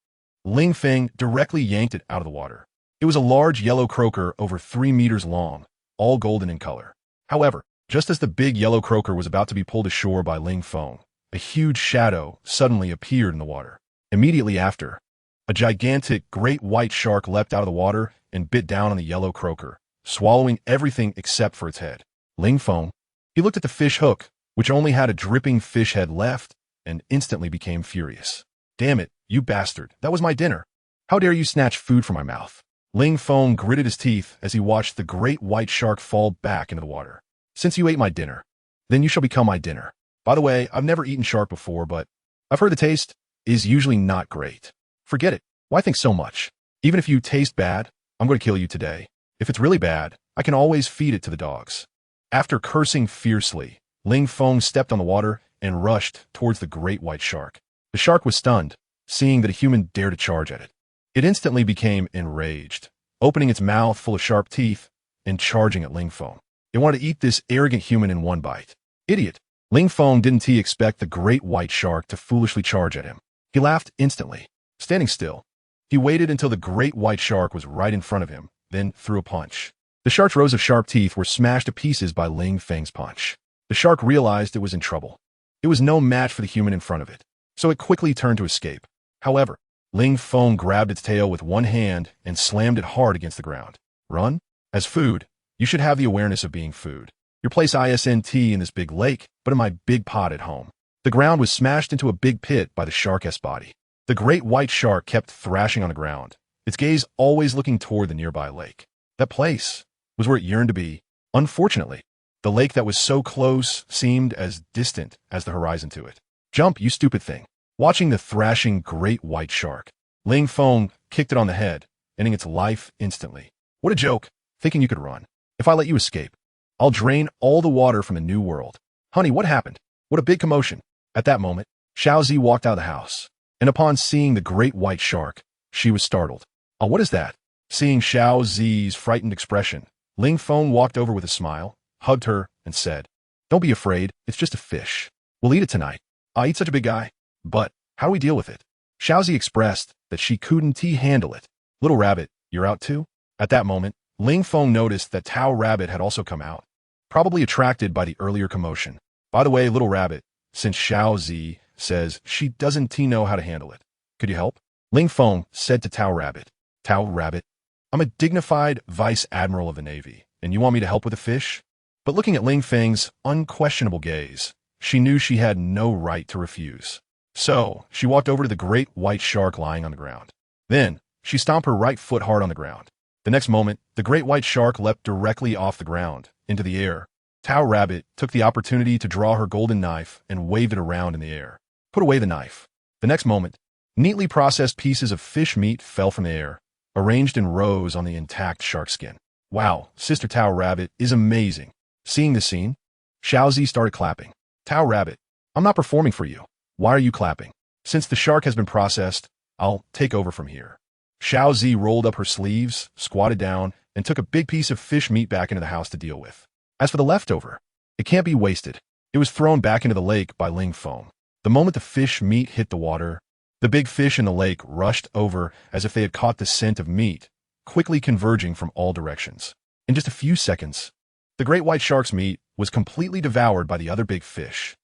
Speaker 1: Feng directly yanked it out of the water. It was a large yellow croaker over 3 meters long, all golden in color. However, just as the big yellow croaker was about to be pulled ashore by Feng, a huge shadow suddenly appeared in the water. Immediately after, a gigantic great white shark leapt out of the water and bit down on the yellow croaker, swallowing everything except for its head. Feng, he looked at the fish hook, which only had a dripping fish head left, and instantly became furious. Damn it, you bastard, that was my dinner. How dare you snatch food from my mouth? Feng gritted his teeth as he watched the great white shark fall back into the water. Since you ate my dinner, then you shall become my dinner. By the way, I've never eaten shark before, but I've heard the taste is usually not great. Forget it. Why think so much? Even if you taste bad, I'm going to kill you today. If it's really bad, I can always feed it to the dogs. After cursing fiercely, Feng stepped on the water and rushed towards the great white shark. The shark was stunned, seeing that a human dared to charge at it. It instantly became enraged, opening its mouth full of sharp teeth and charging at Feng. It wanted to eat this arrogant human in one bite. Idiot! Feng didn't expect the great white shark to foolishly charge at him. He laughed instantly. Standing still, he waited until the great white shark was right in front of him, then threw a punch. The shark's rows of sharp teeth were smashed to pieces by Feng's punch. The shark realized it was in trouble. It was no match for the human in front of it, so it quickly turned to escape. However, Feng grabbed its tail with one hand and slammed it hard against the ground. Run? As food, you should have the awareness of being food. Your place isn't in this big lake, but in my big pot at home. The ground was smashed into a big pit by the shark's body. The great white shark kept thrashing on the ground, its gaze always looking toward the nearby lake. That place was where it yearned to be. Unfortunately, the lake that was so close seemed as distant as the horizon to it. Jump, you stupid thing. Watching the thrashing great white shark, Feng kicked it on the head, ending its life instantly. What a joke, thinking you could run. If I let you escape, I'll drain all the water from the new world. Honey, what happened? What a big commotion. At that moment, Xiaozi walked out of the house, and upon seeing the great white shark, she was startled. Oh, what is that? Seeing Xiaozi's frightened expression, Feng walked over with a smile, hugged her, and said, Don't be afraid, it's just a fish. We'll eat it tonight. I eat such a big guy. But how do we deal with it? Xiaozi expressed that she couldn't handle it. Little rabbit, you're out too? At that moment, Feng noticed that Tao Rabbit had also come out, probably attracted by the earlier commotion. By the way, little rabbit, since Xiao Zi says she doesn't know how to handle it, could you help? Ling Feng said to Tao Rabbit. Tao Rabbit, I'm a dignified vice admiral of the Navy, and you want me to help with a fish? But looking at Ling Feng's unquestionable gaze, she knew she had no right to refuse. So, she walked over to the great white shark lying on the ground. Then, she stomped her right foot hard on the ground. The next moment, the great white shark leapt directly off the ground, into the air. Tao Rabbit took the opportunity to draw her golden knife and waved it around in the air. Put away the knife. The next moment, neatly processed pieces of fish meat fell from the air, arranged in rows on the intact shark skin. Wow, Sister Tao Rabbit is amazing. Seeing the scene, Xiaozi started clapping. Tao Rabbit, I'm not performing for you. Why are you clapping? Since the shark has been processed, I'll take over from here. Xiaozi rolled up her sleeves, squatted down, and took a big piece of fish meat back into the house to deal with. As for the leftover, it can't be wasted. It was thrown back into the lake by Ling Feng. The moment the fish meat hit the water, the big fish in the lake rushed over as if they had caught the scent of meat, quickly converging from all directions. In just a few seconds, the great white shark's meat was completely devoured by the other big fish.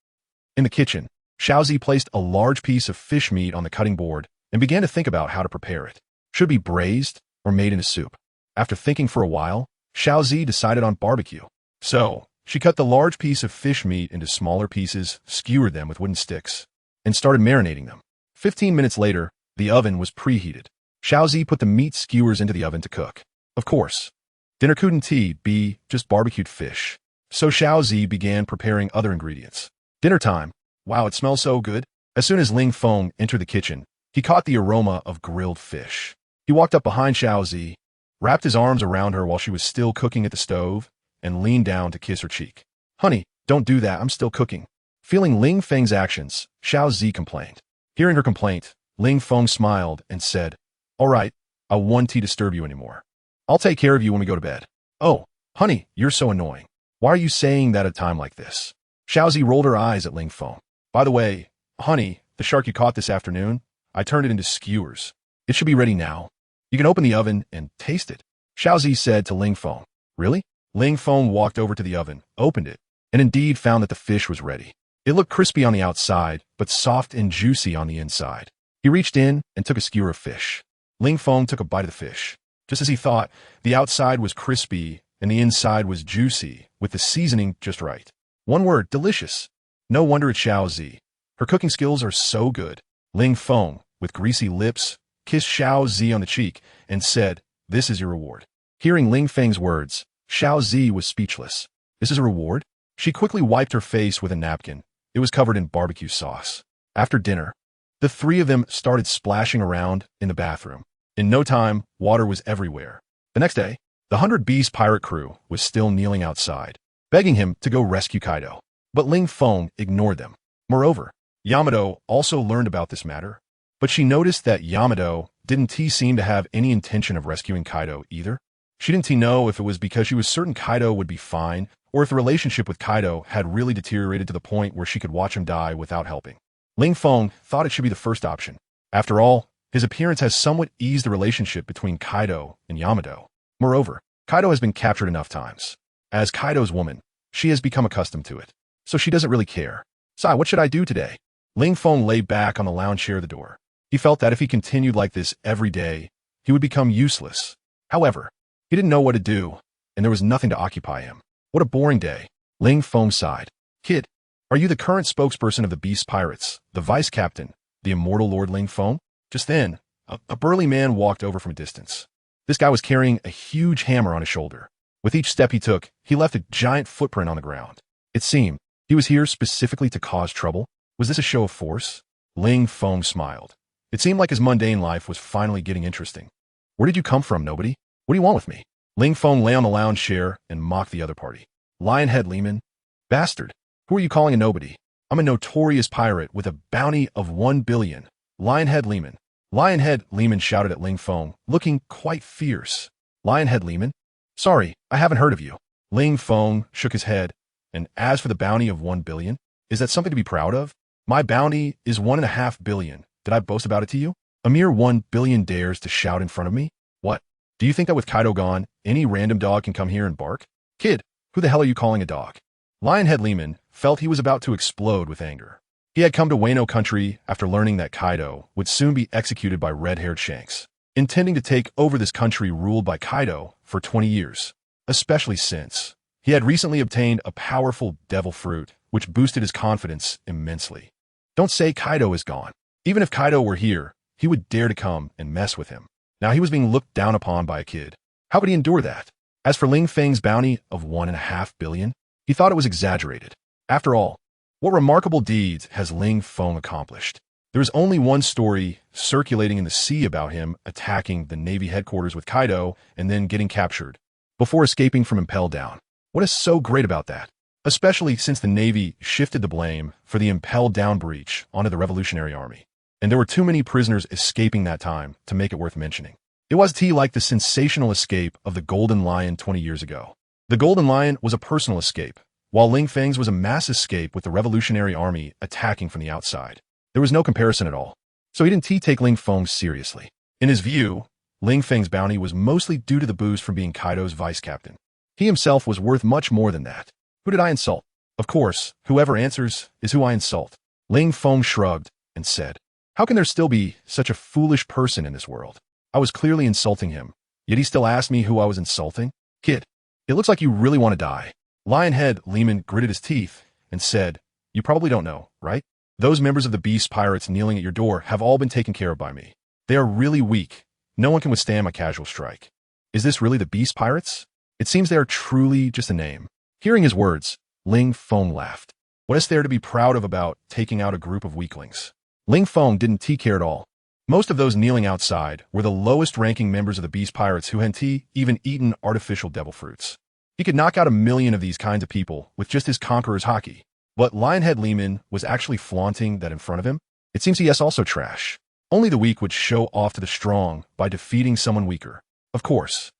Speaker 1: In the kitchen, Xiaozi placed a large piece of fish meat on the cutting board and began to think about how to prepare it. Should it be braised or made into soup? After thinking for a while, Xiaozi decided on barbecue. So, she cut the large piece of fish meat into smaller pieces, skewered them with wooden sticks, and started marinating them. 15 minutes later, the oven was preheated. Xiaozi put the meat skewers into the oven to cook. Of course, dinner couldn't be just barbecued fish. So Xiaozi began preparing other ingredients. Dinner time. Wow, it smells so good. As soon as Ling Feng entered the kitchen, he caught the aroma of grilled fish. He walked up behind Xiaozi, wrapped his arms around her while she was still cooking at the stove, and leaned down to kiss her cheek. Honey, don't do that, I'm still cooking. Feeling Ling Feng's actions, Xiaozi complained. Hearing her complaint, Ling Feng smiled and said, All right, I won't disturb you anymore. I'll take care of you when we go to bed. Oh, honey, you're so annoying. Why are you saying that at a time like this? Xiaozi rolled her eyes at Ling Feng. By the way, honey, the shark you caught this afternoon, I turned it into skewers. It should be ready now. You can open the oven and taste it. Xiaozi said to Ling Feng. Really? Ling Feng walked over to the oven, opened it, and indeed found that the fish was ready. It looked crispy on the outside, but soft and juicy on the inside. He reached in and took a skewer of fish. Ling Feng took a bite of the fish. Just as he thought, the outside was crispy and the inside was juicy, with the seasoning just right. One word, delicious. No wonder it's Xiaozi. Her cooking skills are so good. Ling Feng, with greasy lips, kissed Xiaozi on the cheek and said, This is your reward. Hearing Ling Feng's words, Xiaozi was speechless. This is a reward? She quickly wiped her face with a napkin. It was covered in barbecue sauce. After dinner, the three of them started splashing around in the bathroom. In no time, water was everywhere. The next day, the 100 Beast pirate crew was still kneeling outside, begging him to go rescue Kaido. But Ling Feng ignored them. Moreover, Yamato also learned about this matter, but she noticed that Yamato didn't seem to have any intention of rescuing Kaido either. She didn't know if it was because she was certain Kaido would be fine, or if the relationship with Kaido had really deteriorated to the point where she could watch him die without helping. Ling Feng thought it should be the first option. After all, his appearance has somewhat eased the relationship between Kaido and Yamato. Moreover, Kaido has been captured enough times. As Kaido's woman, she has become accustomed to it, so she doesn't really care. Sai, what should I do today? Ling Feng lay back on the lounge chair at the door. He felt that if he continued like this every day, he would become useless. However, he didn't know what to do, and there was nothing to occupy him. What a boring day. Ling Feng sighed. Kid, are you the current spokesperson of the Beast Pirates, the vice captain, the immortal Lord Ling Feng? Just then, a burly man walked over from a distance. This guy was carrying a huge hammer on his shoulder. With each step he took, he left a giant footprint on the ground. It seemed he was here specifically to cause trouble. Was this a show of force? Ling Feng smiled. It seemed like his mundane life was finally getting interesting. Where did you come from, nobody? What do you want with me? Ling Feng lay on the lounge chair and mocked the other party. Lionhead Lehman? Bastard. Who are you calling a nobody? I'm a notorious pirate with a bounty of 1 billion. Lionhead Lehman. Lionhead Lehman shouted at Ling Feng, looking quite fierce. Lionhead Lehman? Sorry, I haven't heard of you. Ling Feng shook his head. And as for the bounty of 1 billion, is that something to be proud of? My bounty is 1.5 billion. Did I boast about it to you? A mere 1 billion dares to shout in front of me? What? Do you think that with Kaido gone, any random dog can come here and bark? Kid, who the hell are you calling a dog? Lionhead Lehman felt he was about to explode with anger. He had come to Wano country after learning that Kaido would soon be executed by red-haired Shanks, intending to take over this country ruled by Kaido for 20 years, especially since he had recently obtained a powerful devil fruit, which boosted his confidence immensely. Don't say Kaido is gone. Even if Kaido were here, he would dare to come and mess with him. Now he was being looked down upon by a kid. How could he endure that? As for Ling Feng's bounty of 1.5 billion, he thought it was exaggerated. After all, what remarkable deeds has Ling Feng accomplished? There is only one story circulating in the sea about him attacking the Navy headquarters with Kaido and then getting captured, before escaping from Impel Down. What is so great about that? Especially since the Navy shifted the blame for the Impel Down breach onto the Revolutionary Army. And there were too many prisoners escaping that time to make it worth mentioning. It was like the sensational escape of the Golden Lion 20 years ago. The Golden Lion was a personal escape, while Ling Feng's was a mass escape with the Revolutionary Army attacking from the outside. There was no comparison at all. So he didn't take Ling Feng seriously. In his view, Ling Feng's bounty was mostly due to the boost from being Kaido's vice captain. He himself was worth much more than that. Who did I insult? Of course, whoever answers is who I insult. Ling Feng shrugged and said, how can there still be such a foolish person in this world? I was clearly insulting him, yet he still asked me who I was insulting? Kid, it looks like you really want to die. Lionhead Lehman gritted his teeth and said, you probably don't know, right? Those members of the Beast Pirates kneeling at your door have all been taken care of by me. They are really weak. No one can withstand my casual strike. Is this really the Beast Pirates? It seems they are truly just a name. Hearing his words, Ling Feng laughed. What is there to be proud of about taking out a group of weaklings? Ling Feng didn't care at all. Most of those kneeling outside were the lowest-ranking members of the Beast Pirates who hadn't even eaten artificial devil fruits. He could knock out 1,000,000 of these kinds of people with just his Conqueror's Haki. But Lionhead Lehman was actually flaunting that in front of him. It seems he is also trash. Only the weak would show off to the strong by defeating someone weaker. Of course,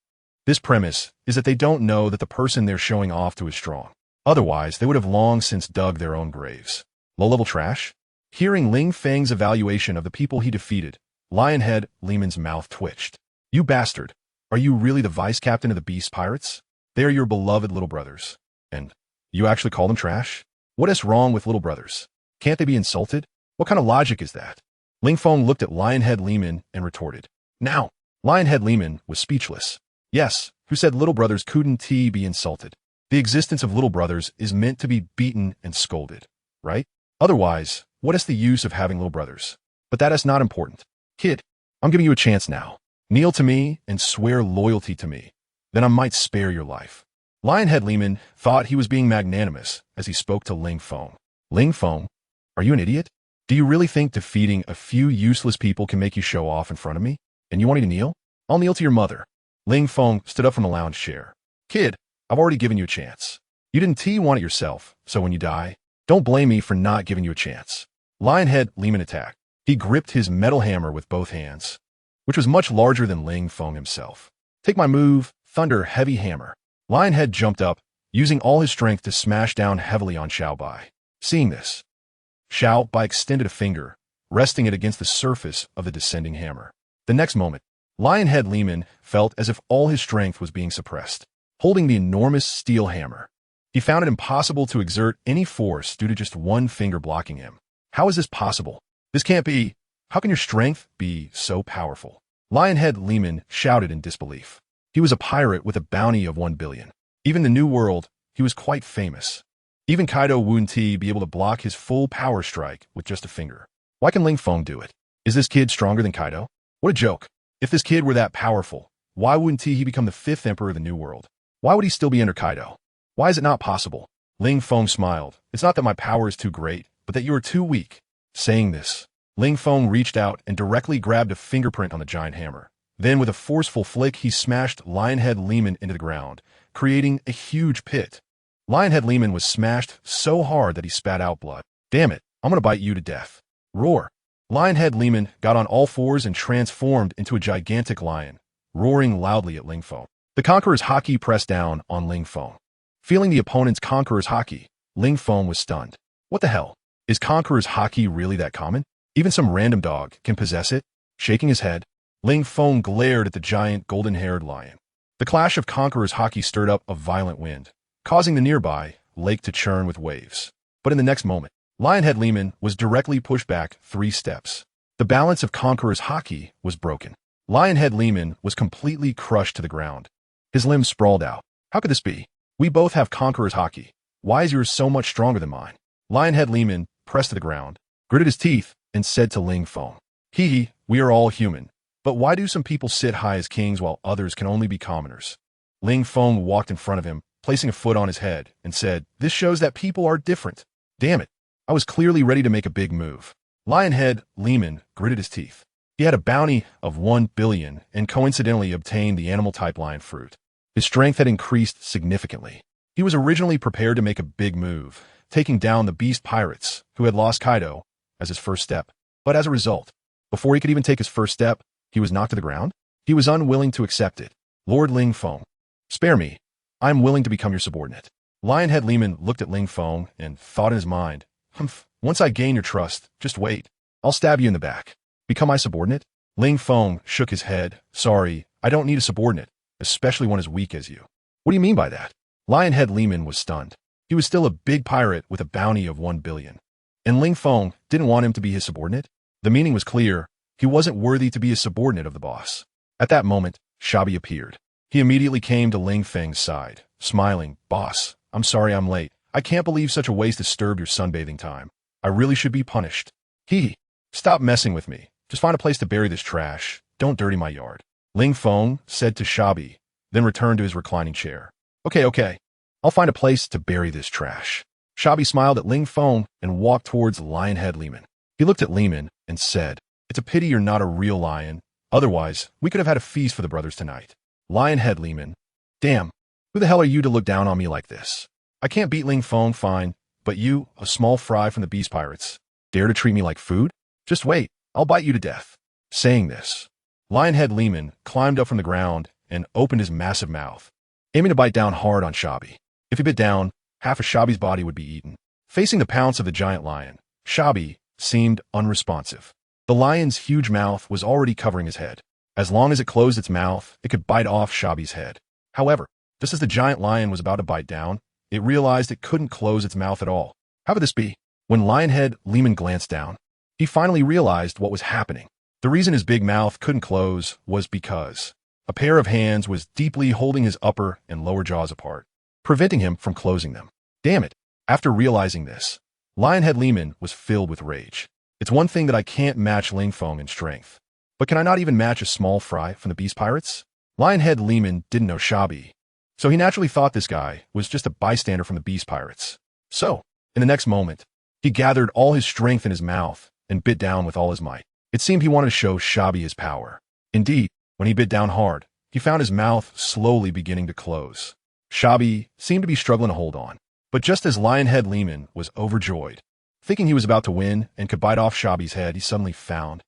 Speaker 1: this premise is that they don't know that the person they're showing off to is strong. Otherwise, they would have long since dug their own graves. Low-level trash? Hearing Ling Feng's evaluation of the people he defeated, Lionhead Lehman's mouth twitched. You bastard! Are you really the vice captain of the Beast Pirates? They are your beloved little brothers. And you actually call them trash? What is wrong with little brothers? Can't they be insulted? What kind of logic is that? Ling Feng looked at Lionhead Lehman and retorted. Now, Lionhead Lehman was speechless. Yes, who said little brothers couldn't be insulted? The existence of little brothers is meant to be beaten and scolded, right? Otherwise, what is the use of having little brothers? But that is not important. Kid, I'm giving you a chance now. Kneel to me and swear loyalty to me. Then I might spare your life. Lionhead Lehman thought he was being magnanimous as he spoke to Ling Feng. Ling Feng, are you an idiot? Do you really think defeating a few useless people can make you show off in front of me? And you want me to kneel? I'll kneel to your mother. Ling Feng stood up from the lounge chair. Kid, I've already given you a chance. You didn't want it yourself, so when you die, don't blame me for not giving you a chance. Lionhead Lehman attacked. He gripped his metal hammer with both hands, which was much larger than Ling Feng himself. Take my move, Thunder Heavy Hammer. Lionhead jumped up, using all his strength to smash down heavily on Xiao Bai. Seeing this, Xiao Bai extended a finger, resting it against the surface of the descending hammer. The next moment, Lionhead Lehman felt as if all his strength was being suppressed. Holding the enormous steel hammer, he found it impossible to exert any force due to just one finger blocking him. How is this possible? This can't be. How can your strength be so powerful? Lionhead Lehman shouted in disbelief. He was a pirate with a bounty of 1 billion. Even in the New World, he was quite famous. Even Kaido wouldn't be able to block his full power strike with just a finger. Why can Ling Feng do it? Is this kid stronger than Kaido? What a joke. If this kid were that powerful, why wouldn't he become the 5th emperor of the New World? Why would he still be under Kaido? Why is it not possible? Ling Feng smiled. It's not that my power is too great, but that you are too weak. Saying this, Ling Feng reached out and directly grabbed a fingerprint on the giant hammer. Then with a forceful flick, he smashed Lionhead Lehman into the ground, creating a huge pit. Lionhead Lehman was smashed so hard that he spat out blood. Damn it, I'm gonna bite you to death. Roar. Lionhead Lehman got on all fours and transformed into a gigantic lion, roaring loudly at Ling Feng. The Conqueror's Haki pressed down on Ling Feng. Feeling the opponent's Conqueror's Haki, Ling Feng was stunned. What the hell? Is Conqueror's Haki really that common? Even some random dog can possess it? Shaking his head, Ling Feng glared at the giant golden-haired lion. The clash of Conqueror's Haki stirred up a violent wind, causing the nearby lake to churn with waves. But in the next moment, Lionhead Lehman was directly pushed back 3 steps. The balance of Conqueror's haki was broken. Lionhead Lehman was completely crushed to the ground. His limbs sprawled out. How could this be? We both have Conqueror's haki. Why is yours so much stronger than mine? Lionhead Lehman pressed to the ground, gritted his teeth, and said to Ling Feng, "Hee, we are all human. But why do some people sit high as kings while others can only be commoners?" Ling Feng walked in front of him, placing a foot on his head, and said, "This shows that people are different." Damn it. I was clearly ready to make a big move. Lionhead Lehman gritted his teeth. He had a bounty of 1 billion and coincidentally obtained the animal-type lion fruit. His strength had increased significantly. He was originally prepared to make a big move, taking down the beast pirates, who had lost Kaido, as his first step. But as a result, before he could even take his first step, he was knocked to the ground. He was unwilling to accept it. Lord Ling Feng, spare me. I am willing to become your subordinate. Lionhead Lehman looked at Ling Feng and thought in his mind, "Humph, once I gain your trust, just wait. I'll stab you in the back. Become my subordinate?" Ling Feng shook his head. "Sorry, I don't need a subordinate, especially one as weak as you." "What do you mean by that?" Lionhead Lehman was stunned. He was still a big pirate with a bounty of 1 billion. And Ling Feng didn't want him to be his subordinate? The meaning was clear. He wasn't worthy to be a subordinate of the boss. At that moment, Shabi appeared. He immediately came to Ling Feng's side, smiling. "Boss, I'm sorry I'm late. I can't believe such a waste disturbed your sunbathing time. I really should be punished." Stop messing with me. Just find a place to bury this trash. Don't dirty my yard." Ling Feng said to Shabi, then returned to his reclining chair. Okay. I'll find a place to bury this trash." Shabi smiled at Ling Feng and walked towards Lionhead Lehman. He looked at Lehman and said, "It's a pity you're not a real lion. Otherwise, we could have had a feast for the brothers tonight." Lionhead Lehman, "Damn, who the hell are you to look down on me like this? I can't beat Ling Feng, fine, but you, a small fry from the Beast Pirates, dare to treat me like food? Just wait, I'll bite you to death." Saying this, Lionhead Lehman climbed up from the ground and opened his massive mouth, aiming to bite down hard on Shabi. If he bit down, half of Shabi's body would be eaten. Facing the pounce of the giant lion, Shabi seemed unresponsive. The lion's huge mouth was already covering his head. As long as it closed its mouth, it could bite off Shabi's head. However, just as the giant lion was about to bite down, it realized it couldn't close its mouth at all. How could this be? When Lionhead Lehman glanced down, he finally realized what was happening. The reason his big mouth couldn't close was because a pair of hands was deeply holding his upper and lower jaws apart, preventing him from closing them. Damn it. After realizing this, Lionhead Lehman was filled with rage. It's one thing that I can't match Ling Feng in strength, but can I not even match a small fry from the Beast Pirates? Lionhead Lehman didn't know Shabi, so he naturally thought this guy was just a bystander from the Beast Pirates. So, in the next moment, he gathered all his strength in his mouth and bit down with all his might. It seemed he wanted to show Shabi his power. Indeed, when he bit down hard, he found his mouth slowly beginning to close. Shabi seemed to be struggling to hold on. But just as Lionhead Lehman was overjoyed, thinking he was about to win and could bite off Shabi's head, he suddenly found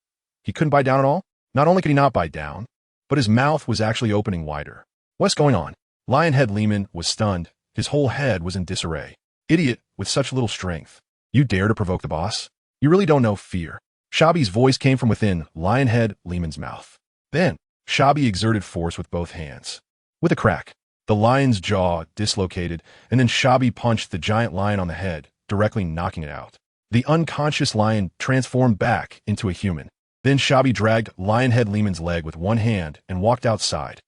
Speaker 1: he couldn't bite down at all. Not only could he not bite down, but his mouth was actually opening wider. What's going on? Lionhead Lehman was stunned. His whole head was in disarray. Idiot with such little strength. You dare to provoke the boss? You really don't know fear. Shabi's voice came from within Lionhead Lehman's mouth. Then, Shabi exerted force with both hands. With a crack, the lion's jaw dislocated, and then Shabi punched the giant lion on the head, directly knocking it out. The unconscious lion transformed back into a human. Then Shabi dragged Lionhead Lehman's leg with one hand and walked outside.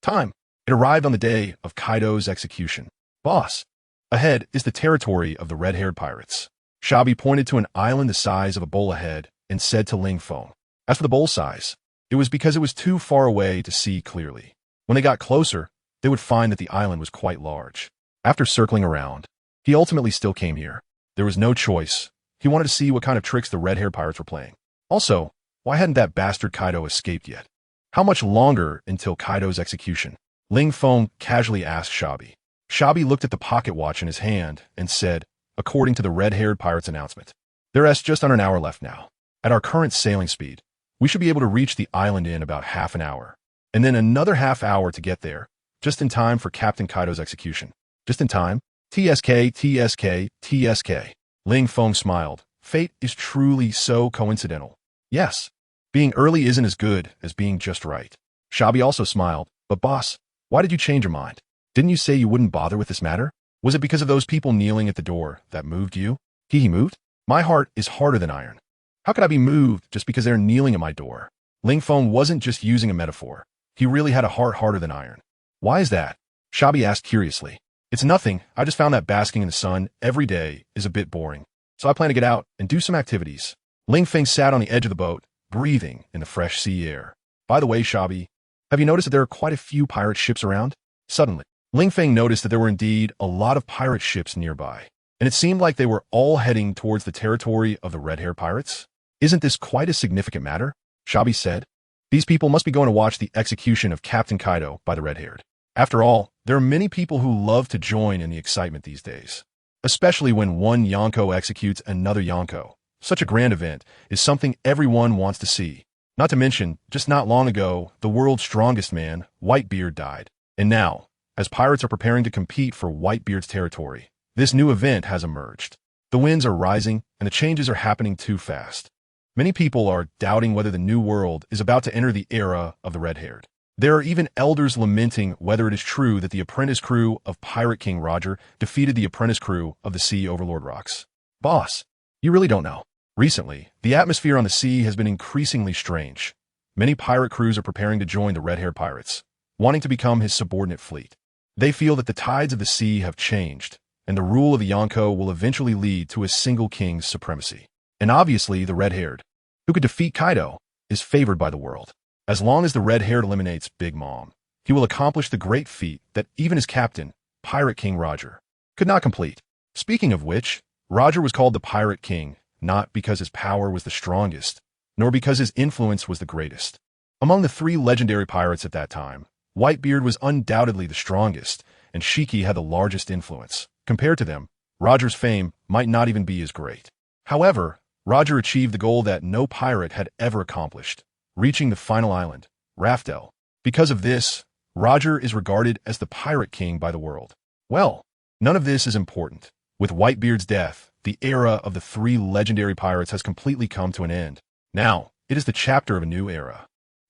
Speaker 1: Time. It arrived on the day of Kaido's execution. Boss, ahead is the territory of the red-haired pirates. Shabi pointed to an island the size of a bowl ahead and said to Ling Feng, as for the bowl size, it was because it was too far away to see clearly. When they got closer, they would find that the island was quite large. After circling around, he ultimately still came here. There was no choice. He wanted to see what kind of tricks the red-haired pirates were playing. Also, why hadn't that bastard Kaido escaped yet? How much longer until Kaido's execution? Ling Feng casually asked Shabi. Shabi looked at the pocket watch in his hand and said, according to the red-haired pirate's announcement, there's just under an hour left now. At our current sailing speed, we should be able to reach the island in about half an hour, and then another half hour to get there, just in time for Captain Kaido's execution. Just in time? TSK, TSK, TSK. Ling Feng smiled. Fate is truly so coincidental. Yes, being early isn't as good as being just right. Shabi also smiled. But boss, why did you change your mind? Didn't you say you wouldn't bother with this matter? Was it because of those people kneeling at the door that moved you? He moved? My heart is harder than iron. How could I be moved just because they're kneeling at my door? Ling Feng wasn't just using a metaphor. He really had a heart harder than iron. Why is that? Shabi asked curiously. It's nothing. I just found that basking in the sun every day is a bit boring. So I plan to get out and do some activities. Ling Feng sat on the edge of the boat, breathing in the fresh sea air. By the way, Shabi, have you noticed that there are quite a few pirate ships around? Suddenly, Ling Feng noticed that there were indeed a lot of pirate ships nearby, and it seemed like they were all heading towards the territory of the red-haired pirates. Isn't this quite a significant matter? Shabi said. These people must be going to watch the execution of Captain Kaido by the red-haired. After all, there are many people who love to join in the excitement these days, especially when one Yonko executes another Yonko. Such a grand event is something everyone wants to see. Not to mention, just not long ago, the world's strongest man, Whitebeard, died. And now, as pirates are preparing to compete for Whitebeard's territory, this new event has emerged. The winds are rising, and the changes are happening too fast. Many people are doubting whether the new world is about to enter the era of the red-haired. There are even elders lamenting whether it is true that the apprentice crew of Pirate King Roger defeated the apprentice crew of the Sea Overlord Rocks. Boss, you really don't know. Recently, the atmosphere on the sea has been increasingly strange. Many pirate crews are preparing to join the red-haired pirates, wanting to become his subordinate fleet. They feel that the tides of the sea have changed, and the rule of the Yonko will eventually lead to a single king's supremacy. And obviously, the red-haired, who could defeat Kaido, is favored by the world. As long as the red-haired eliminates Big Mom, he will accomplish the great feat that even his captain, Pirate King Roger, could not complete. Speaking of which, Roger was called the Pirate King, not because his power was the strongest, nor because his influence was the greatest. Among the three legendary pirates at that time, Whitebeard was undoubtedly the strongest, and Shiki had the largest influence. Compared to them, Roger's fame might not even be as great. However, Roger achieved the goal that no pirate had ever accomplished, reaching the final island, Raftel. Because of this, Roger is regarded as the Pirate King by the world. Well, none of this is important. With Whitebeard's death, the era of the three legendary pirates has completely come to an end. Now, it is the chapter of a new era.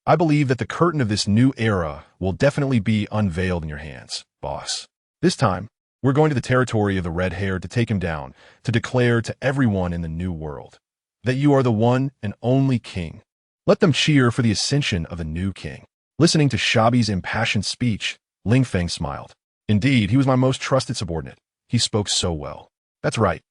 Speaker 1: I believe that the curtain of this new era will definitely be unveiled in your hands, boss. This time, we're going to the territory of the red-haired to take him down, to declare to everyone in the new world that you are the one and only king. Let them cheer for the ascension of the new king. Listening to Shabi's impassioned speech, Ling Feng smiled. Indeed, he was my most trusted subordinate. He spoke so well. That's right.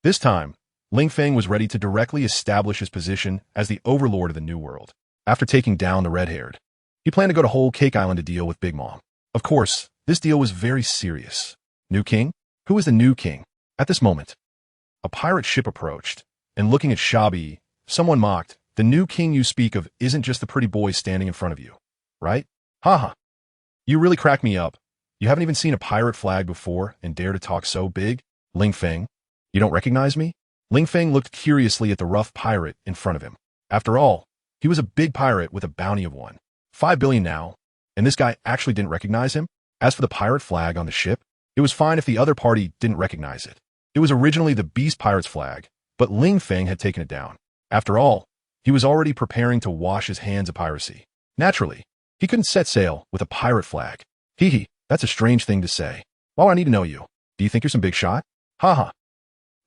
Speaker 1: This time, Ling Feng was ready to directly establish his position as the overlord of the new world. After taking down the red-haired, he planned to go to Whole Cake Island to deal with Big Mom. Of course, this deal was very serious. New king? Who is the new king? At this moment, a pirate ship approached, and looking at Shabi, someone mocked, "The new king you speak of isn't just the pretty boy standing in front of you, right? Haha. You really crack me up. You haven't even seen a pirate flag before and dare to talk so big? Ling Feng, you don't recognize me?" Ling Feng looked curiously at the rough pirate in front of him. After all, he was a big pirate with a bounty of 1.5 billion now, and this guy actually didn't recognize him. As for the pirate flag on the ship, it was fine if the other party didn't recognize it. It was originally the Beast Pirate's flag, but Ling Feng had taken it down. After all, he was already preparing to wash his hands of piracy. Naturally, he couldn't set sail with a pirate flag. Hee, that's a strange thing to say. Why would I need to know you? Do you think you're some big shot? Haha.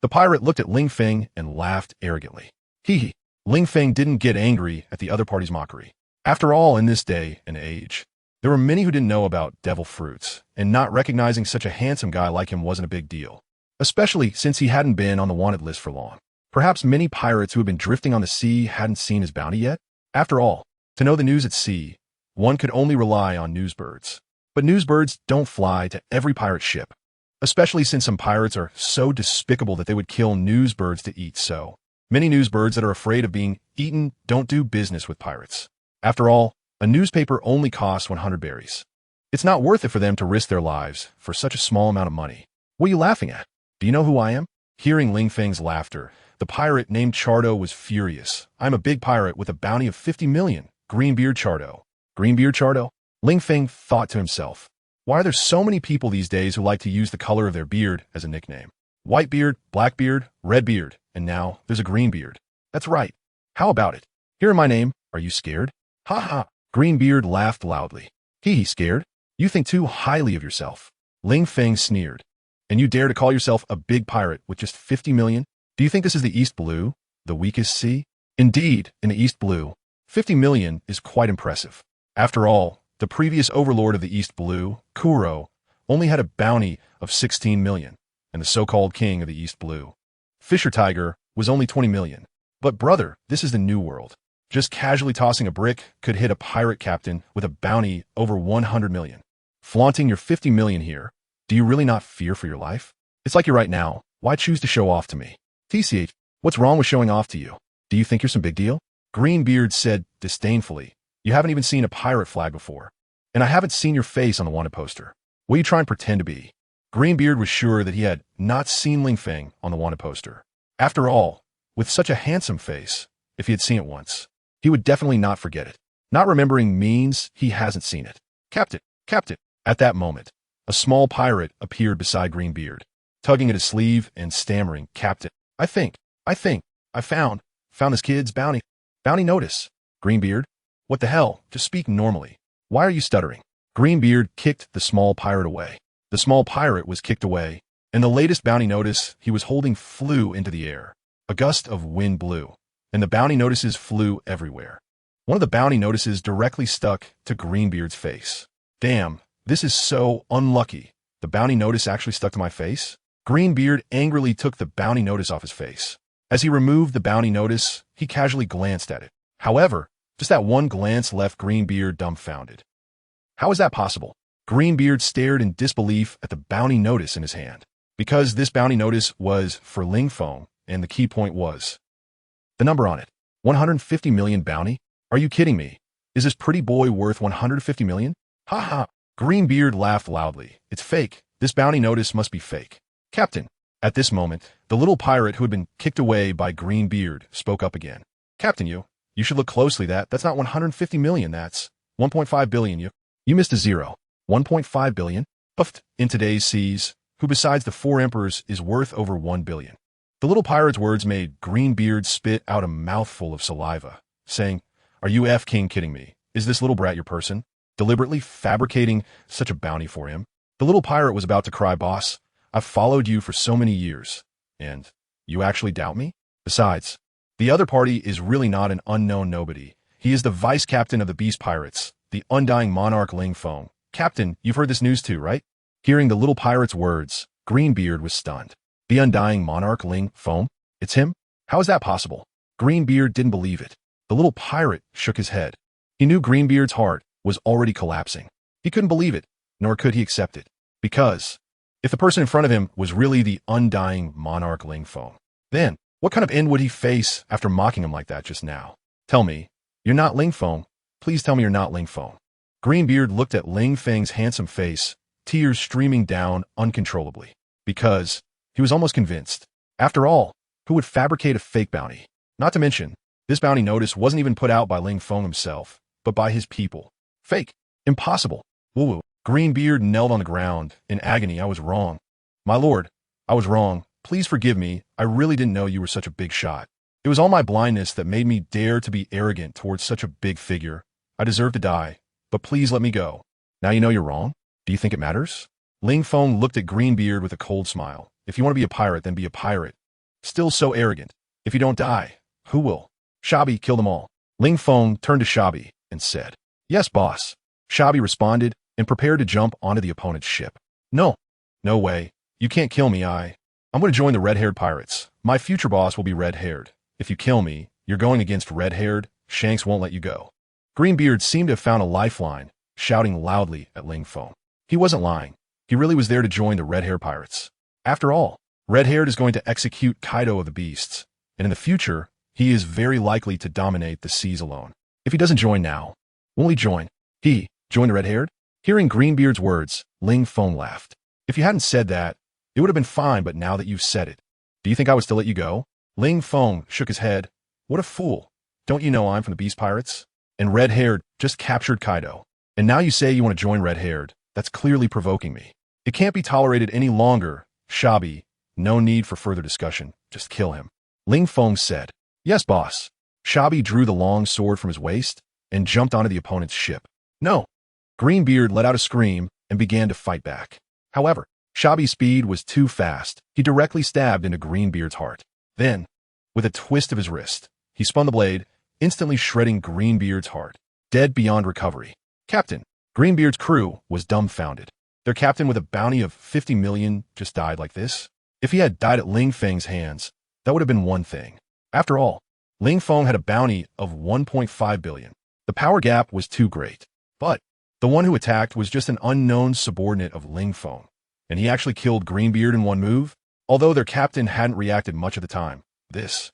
Speaker 1: The pirate looked at Ling Feng and laughed arrogantly. Hee. Ling Feng didn't get angry at the other party's mockery. After all, in this day and age, there were many who didn't know about devil fruits, and not recognizing such a handsome guy like him wasn't a big deal, especially since he hadn't been on the wanted list for long. Perhaps many pirates who had been drifting on the sea hadn't seen his bounty yet. After all, to know the news at sea, one could only rely on newsbirds. But newsbirds don't fly to every pirate ship, especially since some pirates are so despicable that they would kill newsbirds to eat. So many newsbirds that are afraid of being eaten don't do business with pirates. After all, a newspaper only costs 100 berries. It's not worth it for them to risk their lives for such a small amount of money. What are you laughing at? Do you know who I am? Hearing Ling Feng's laughter, the pirate named Chardo was furious. I'm a big pirate with a bounty of 50 million. Greenbeard Chardo. Greenbeard Chardo? Ling Feng thought to himself. Why are there so many people these days who like to use the color of their beard as a nickname? Whitebeard, Blackbeard, Redbeard, and now there's a Greenbeard. That's right. How about it? Hearing my name, are you scared? Ha ha. Greenbeard laughed loudly. Hee, scared? You think too highly of yourself. Ling Feng sneered. And you dare to call yourself a big pirate with just 50 million? Do you think this is the East Blue, the weakest sea? Indeed, in the East Blue, 50 million is quite impressive. After all, the previous overlord of the East Blue, Kuro, only had a bounty of 16 million, and the so-called king of the East Blue, Fisher Tiger, was only 20 million. But brother, this is the new world. Just casually tossing a brick could hit a pirate captain with a bounty over 100 million. Flaunting your 50 million here, do you really not fear for your life? It's like you're right now. Why choose to show off to me? TCH, what's wrong with showing off to you? Do you think you're some big deal? Greenbeard said disdainfully, you haven't even seen a pirate flag before. And I haven't seen your face on the wanted poster. What are you trying to pretend to be? Greenbeard was sure that he had not seen Ling Feng on the wanted poster. After all, with such a handsome face, if he had seen it once, he would definitely not forget it. Not remembering means he hasn't seen it. Captain, Captain. At that moment, a small pirate appeared beside Greenbeard, tugging at his sleeve and stammering, Captain, I think, I found this kid's bounty notice. Greenbeard, what the hell? Just speak normally. Why are you stuttering? Greenbeard kicked the small pirate away. The small pirate was kicked away, and the latest bounty notice he was holding flew into the air. A gust of wind blew, and the bounty notices flew everywhere. One of the bounty notices directly stuck to Greenbeard's face. Damn, this is so unlucky. The bounty notice actually stuck to my face? Greenbeard angrily took the bounty notice off his face. As he removed the bounty notice, he casually glanced at it. However, just that one glance left Greenbeard dumbfounded. How is that possible? Greenbeard stared in disbelief at the bounty notice in his hand. Because this bounty notice was for Ling Feng, and the key point was the number on it. 150 million bounty? Are you kidding me? Is this pretty boy worth 150 million? Ha ha. Greenbeard laughed loudly. It's fake. This bounty notice must be fake. Captain. At this moment, the little pirate who had been kicked away by Greenbeard spoke up again. Captain, you should look closely. That's not 150 million. That's 1.5 billion. You missed a zero. 1.5 billion? Puffed. In today's seas, who besides the four emperors is worth over 1 billion. The little pirate's words made Greenbeard spit out a mouthful of saliva, saying, Are you King kidding me? Is this little brat your person? Deliberately fabricating such a bounty for him? The little pirate was about to cry, Boss, I've followed you for so many years, and you actually doubt me? Besides, the other party is really not an unknown nobody. He is the vice captain of the Beast Pirates, the undying monarch Ling Feng. Captain, you've heard this news too, right? Hearing the little pirate's words, Greenbeard was stunned. The undying monarch Ling Feng? It's him? How is that possible? Greenbeard didn't believe it. The little pirate shook his head. He knew Greenbeard's heart was already collapsing. He couldn't believe it, nor could he accept it. Because if the person in front of him was really the undying monarch Ling Feng, then what kind of end would he face after mocking him like that just now? Tell me, you're not Ling Feng. Please tell me you're not Ling Feng. Greenbeard looked at Ling Feng's handsome face, tears streaming down uncontrollably, because he was almost convinced. After all, who would fabricate a fake bounty? Not to mention, this bounty notice wasn't even put out by Ling Feng himself, but by his people. Fake. Impossible. Woo-woo. Greenbeard knelt on the ground. In agony, I was wrong. My lord, I was wrong. Please forgive me. I really didn't know you were such a big shot. It was all my blindness that made me dare to be arrogant towards such a big figure. I deserve to die, but please let me go. Now you know you're wrong? Do you think it matters? Ling Feng looked at Greenbeard with a cold smile. If you want to be a pirate, then be a pirate. Still so arrogant. If you don't die, who will? Shabi, kill them all. Ling Feng turned to Shabi and said, Yes, boss. Shabi responded and prepared to jump onto the opponent's ship. No way. You can't kill me. I'm going to join the red-haired pirates. My future boss will be red-haired. If you kill me, you're going against red-haired. Shanks won't let you go. Greenbeard seemed to have found a lifeline, shouting loudly at Ling Feng. He wasn't lying. He really was there to join the red-haired pirates. After all, red-haired is going to execute Kaido of the Beasts, and in the future, he is very likely to dominate the seas alone. If he doesn't join now, won't he join? Join the red-haired? Hearing Greenbeard's words, Ling Feng laughed. If you hadn't said that, it would have been fine, but now that you've said it, do you think I would still let you go? Ling Feng shook his head. What a fool. Don't you know I'm from the Beast Pirates? And red-haired just captured Kaido. And now you say you want to join red-haired. That's clearly provoking me. It can't be tolerated any longer. Shabi, no need for further discussion. Just kill him. Ling Feng said. Yes, boss. Shabi drew the long sword from his waist and jumped onto the opponent's ship. No. Greenbeard let out a scream and began to fight back. However, Shabi's speed was too fast. He directly stabbed into Greenbeard's heart. Then, with a twist of his wrist, he spun the blade, instantly shredding Greenbeard's heart, dead beyond recovery. Captain, Greenbeard's crew was dumbfounded. Their captain with a bounty of 50 million just died like this? If he had died at Ling Feng's hands, that would have been one thing. After all, Ling Feng had a bounty of 1.5 billion. The power gap was too great. But the one who attacked was just an unknown subordinate of Ling Feng, and he actually killed Greenbeard in one move, although their captain hadn't reacted much of the time. This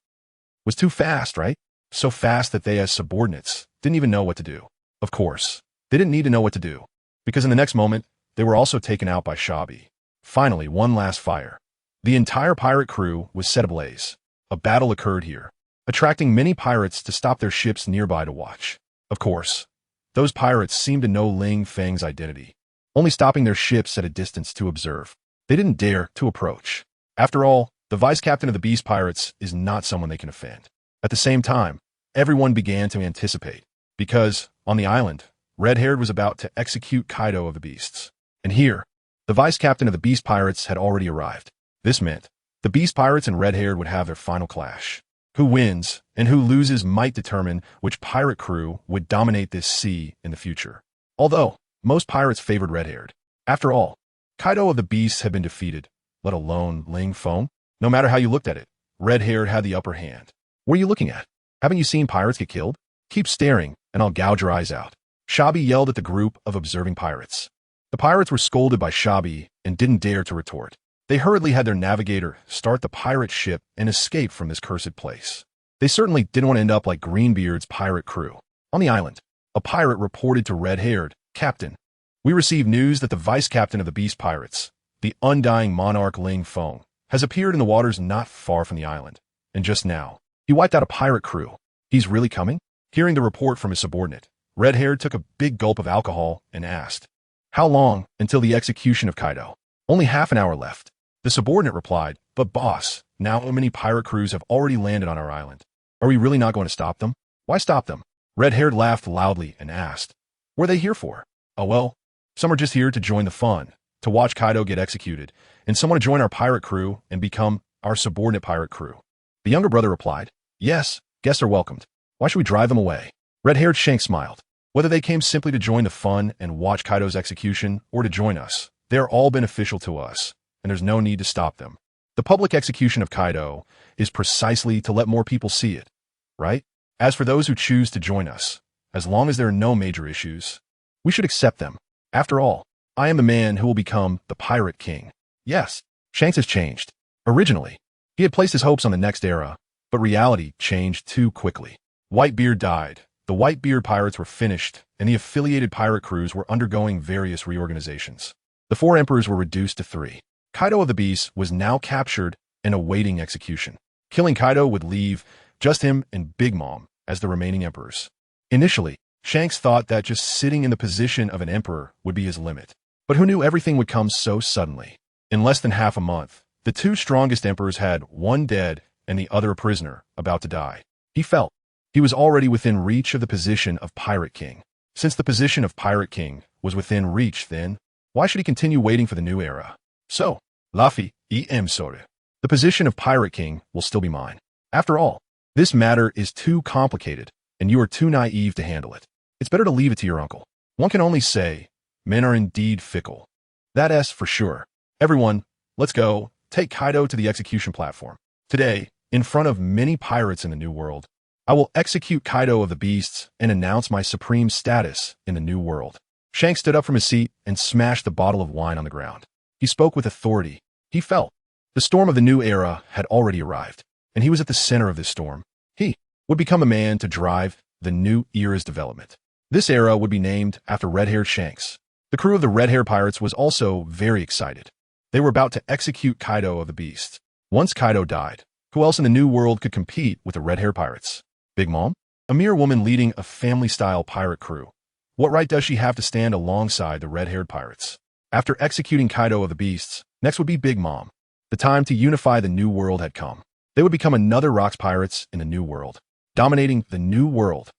Speaker 1: was too fast, right? So fast that they, as subordinates, didn't even know what to do. Of course, they didn't need to know what to do, because in the next moment, they were also taken out by Shabi. Finally, one last fire. The entire pirate crew was set ablaze. A battle occurred here, attracting many pirates to stop their ships nearby to watch. Of course, those pirates seemed to know Ling Feng's identity, only stopping their ships at a distance to observe. They didn't dare to approach. After all, the vice-captain of the Beast Pirates is not someone they can offend. At the same time, everyone began to anticipate, because, on the island, Red-Haired was about to execute Kaido of the Beasts. And here, the vice-captain of the Beast Pirates had already arrived. This meant the Beast Pirates and Red-Haired would have their final clash. Who wins and who loses might determine which pirate crew would dominate this sea in the future. Although, most pirates favored Red-Haired. After all, Kaido of the Beasts had been defeated, let alone Ling Feng. No matter how you looked at it, Red-Haired had the upper hand. What are you looking at? Haven't you seen pirates get killed? Keep staring, and I'll gouge your eyes out. Shabi yelled at the group of observing pirates. The pirates were scolded by Shabi and didn't dare to retort. They hurriedly had their navigator start the pirate ship and escape from this cursed place. They certainly didn't want to end up like Greenbeard's pirate crew. On the island, a pirate reported to Red-Haired, "Captain, we received news that the vice-captain of the Beast Pirates, the undying monarch Ling Feng, has appeared in the waters not far from the island. And just now, he wiped out a pirate crew. He's really coming?" Hearing the report from his subordinate, Red-Haired took a big gulp of alcohol and asked, "How long until the execution of Kaido?" "Only half an hour left." The subordinate replied, "But boss, now many pirate crews have already landed on our island. Are we really not going to stop them?" "Why stop them?" Red-Haired laughed loudly and asked, "What are they here for?" "Oh well, some are just here to join the fun, to watch Kaido get executed, and some want to join our pirate crew and become our subordinate pirate crew." The younger brother replied, "Yes, guests are welcomed. Why should we drive them away?" Red-Haired Shanks smiled. "Whether they came simply to join the fun and watch Kaido's execution or to join us, they are all beneficial to us, and there's no need to stop them. The public execution of Kaido is precisely to let more people see it, right? As for those who choose to join us, as long as there are no major issues, we should accept them. After all, I am the man who will become the Pirate King." Yes, Shanks has changed. Originally, he had placed his hopes on the next era, but reality changed too quickly. Whitebeard died, the Whitebeard pirates were finished, and the affiliated pirate crews were undergoing various reorganizations. The 4 emperors were reduced to 3. Kaido of the Beast was now captured and awaiting execution. Killing Kaido would leave just him and Big Mom as the remaining emperors. Initially, Shanks thought that just sitting in the position of an emperor would be his limit. But who knew everything would come so suddenly? In less than half a month, the 2 strongest emperors had one dead and the other a prisoner, about to die. He felt he was already within reach of the position of Pirate King. Since the position of Pirate King was within reach, then why should he continue waiting for the new era? So, Laffy, sore. The position of Pirate King will still be mine. After all, this matter is too complicated, and you are too naive to handle it. It's better to leave it to your uncle. One can only say, men are indeed fickle. That's for sure. Everyone, let's go, take Kaido to the execution platform. Today, in front of many pirates in the New World, I will execute Kaido of the Beasts and announce my supreme status in the New World. Shanks stood up from his seat and smashed the bottle of wine on the ground. He spoke with authority. He felt the storm of the new era had already arrived, and he was at the center of this storm. He would become a man to drive the new era's development. This era would be named after Red-Haired Shanks. The crew of the Red-Haired Pirates was also very excited. They were about to execute Kaido of the Beast. Once Kaido died, who else in the New World could compete with the Red-Haired Pirates? Big Mom? A mere woman leading a family-style pirate crew. What right does she have to stand alongside the Red-Haired Pirates? After executing Kaido of the Beasts, next would be Big Mom. The time to unify the New World had come. They would become another Rocks Pirates in the New World, dominating the New World.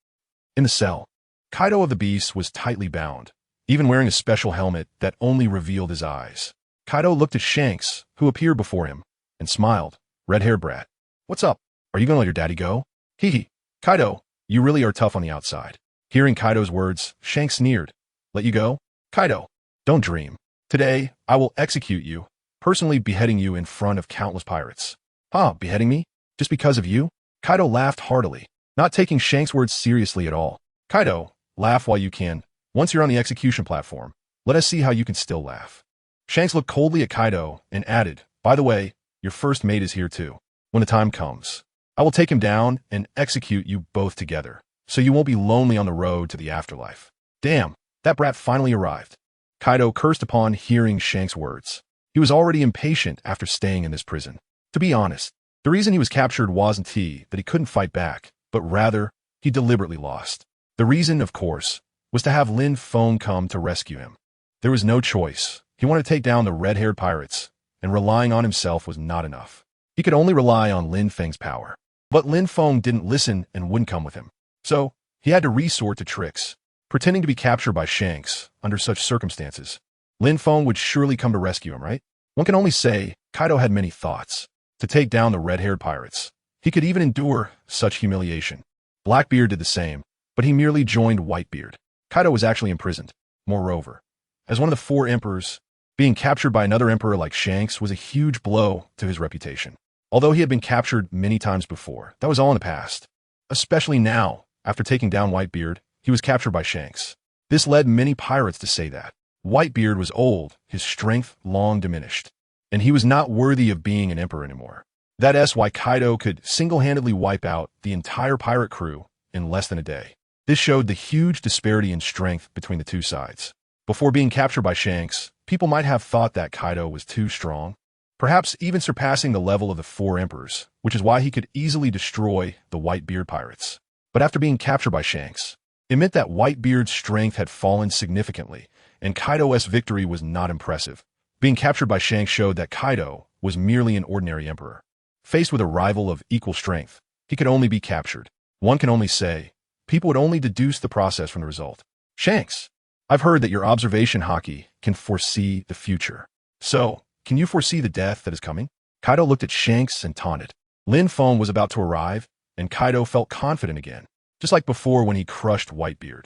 Speaker 1: In the cell, Kaido of the Beast was tightly bound, even wearing a special helmet that only revealed his eyes. Kaido looked at Shanks, who appeared before him, and smiled. "Red-haired brat, What's up? Are you gonna let your daddy go? Hee hee. Kaido, you really are tough on the outside. Hearing Kaido's words, Shanks sneered. Let you go? Kaido, don't dream. Today, I will execute you, personally beheading you in front of countless pirates. Huh, beheading me? Just because of you? Kaido laughed heartily, not taking Shanks' words seriously at all. Kaido, laugh while you can. Once you're on the execution platform, let us see how you can still laugh. Shanks looked coldly at Kaido and added, by the way, your first mate is here too. When the time comes, I will take him down and execute you both together, so you won't be lonely on the road to the afterlife. Damn, that brat finally arrived. Kaido cursed upon hearing Shanks' words. He was already impatient after staying in this prison. To be honest, the reason he was captured wasn't that he couldn't fight back, but rather, he deliberately lost. The reason, of course, was to have Feng come to rescue him. There was no choice. He wanted to take down the red-haired pirates, and relying on himself was not enough. He could only rely on Feng's power. But Feng didn't listen and wouldn't come with him. So, he had to resort to tricks, pretending to be captured by Shanks under such circumstances. Feng would surely come to rescue him, right? One can only say Kaido had many thoughts to take down the red-haired pirates. He could even endure such humiliation. Blackbeard did the same, but he merely joined Whitebeard. Kaido was actually imprisoned. Moreover, as one of the 4 emperors, being captured by another emperor like Shanks was a huge blow to his reputation. Although he had been captured many times before, that was all in the past. Especially now, after taking down Whitebeard, he was captured by Shanks. This led many pirates to say that Whitebeard was old, his strength long diminished, and he was not worthy of being an emperor anymore. That's why Kaido could single-handedly wipe out the entire pirate crew in less than a day. This showed the huge disparity in strength between the two sides. Before being captured by Shanks, people might have thought that Kaido was too strong, perhaps even surpassing the level of the 4 emperors, which is why he could easily destroy the Whitebeard pirates. But after being captured by Shanks, it meant that Whitebeard's strength had fallen significantly, and Kaido's victory was not impressive. Being captured by Shanks showed that Kaido was merely an ordinary emperor. Faced with a rival of equal strength, he could only be captured. One can only say, people would only deduce the process from the result. Shanks, I've heard that your observation haki can foresee the future. So, can you foresee the death that is coming? Kaido looked at Shanks and taunted. Feng was about to arrive, and Kaido felt confident again, just like before when he crushed Whitebeard.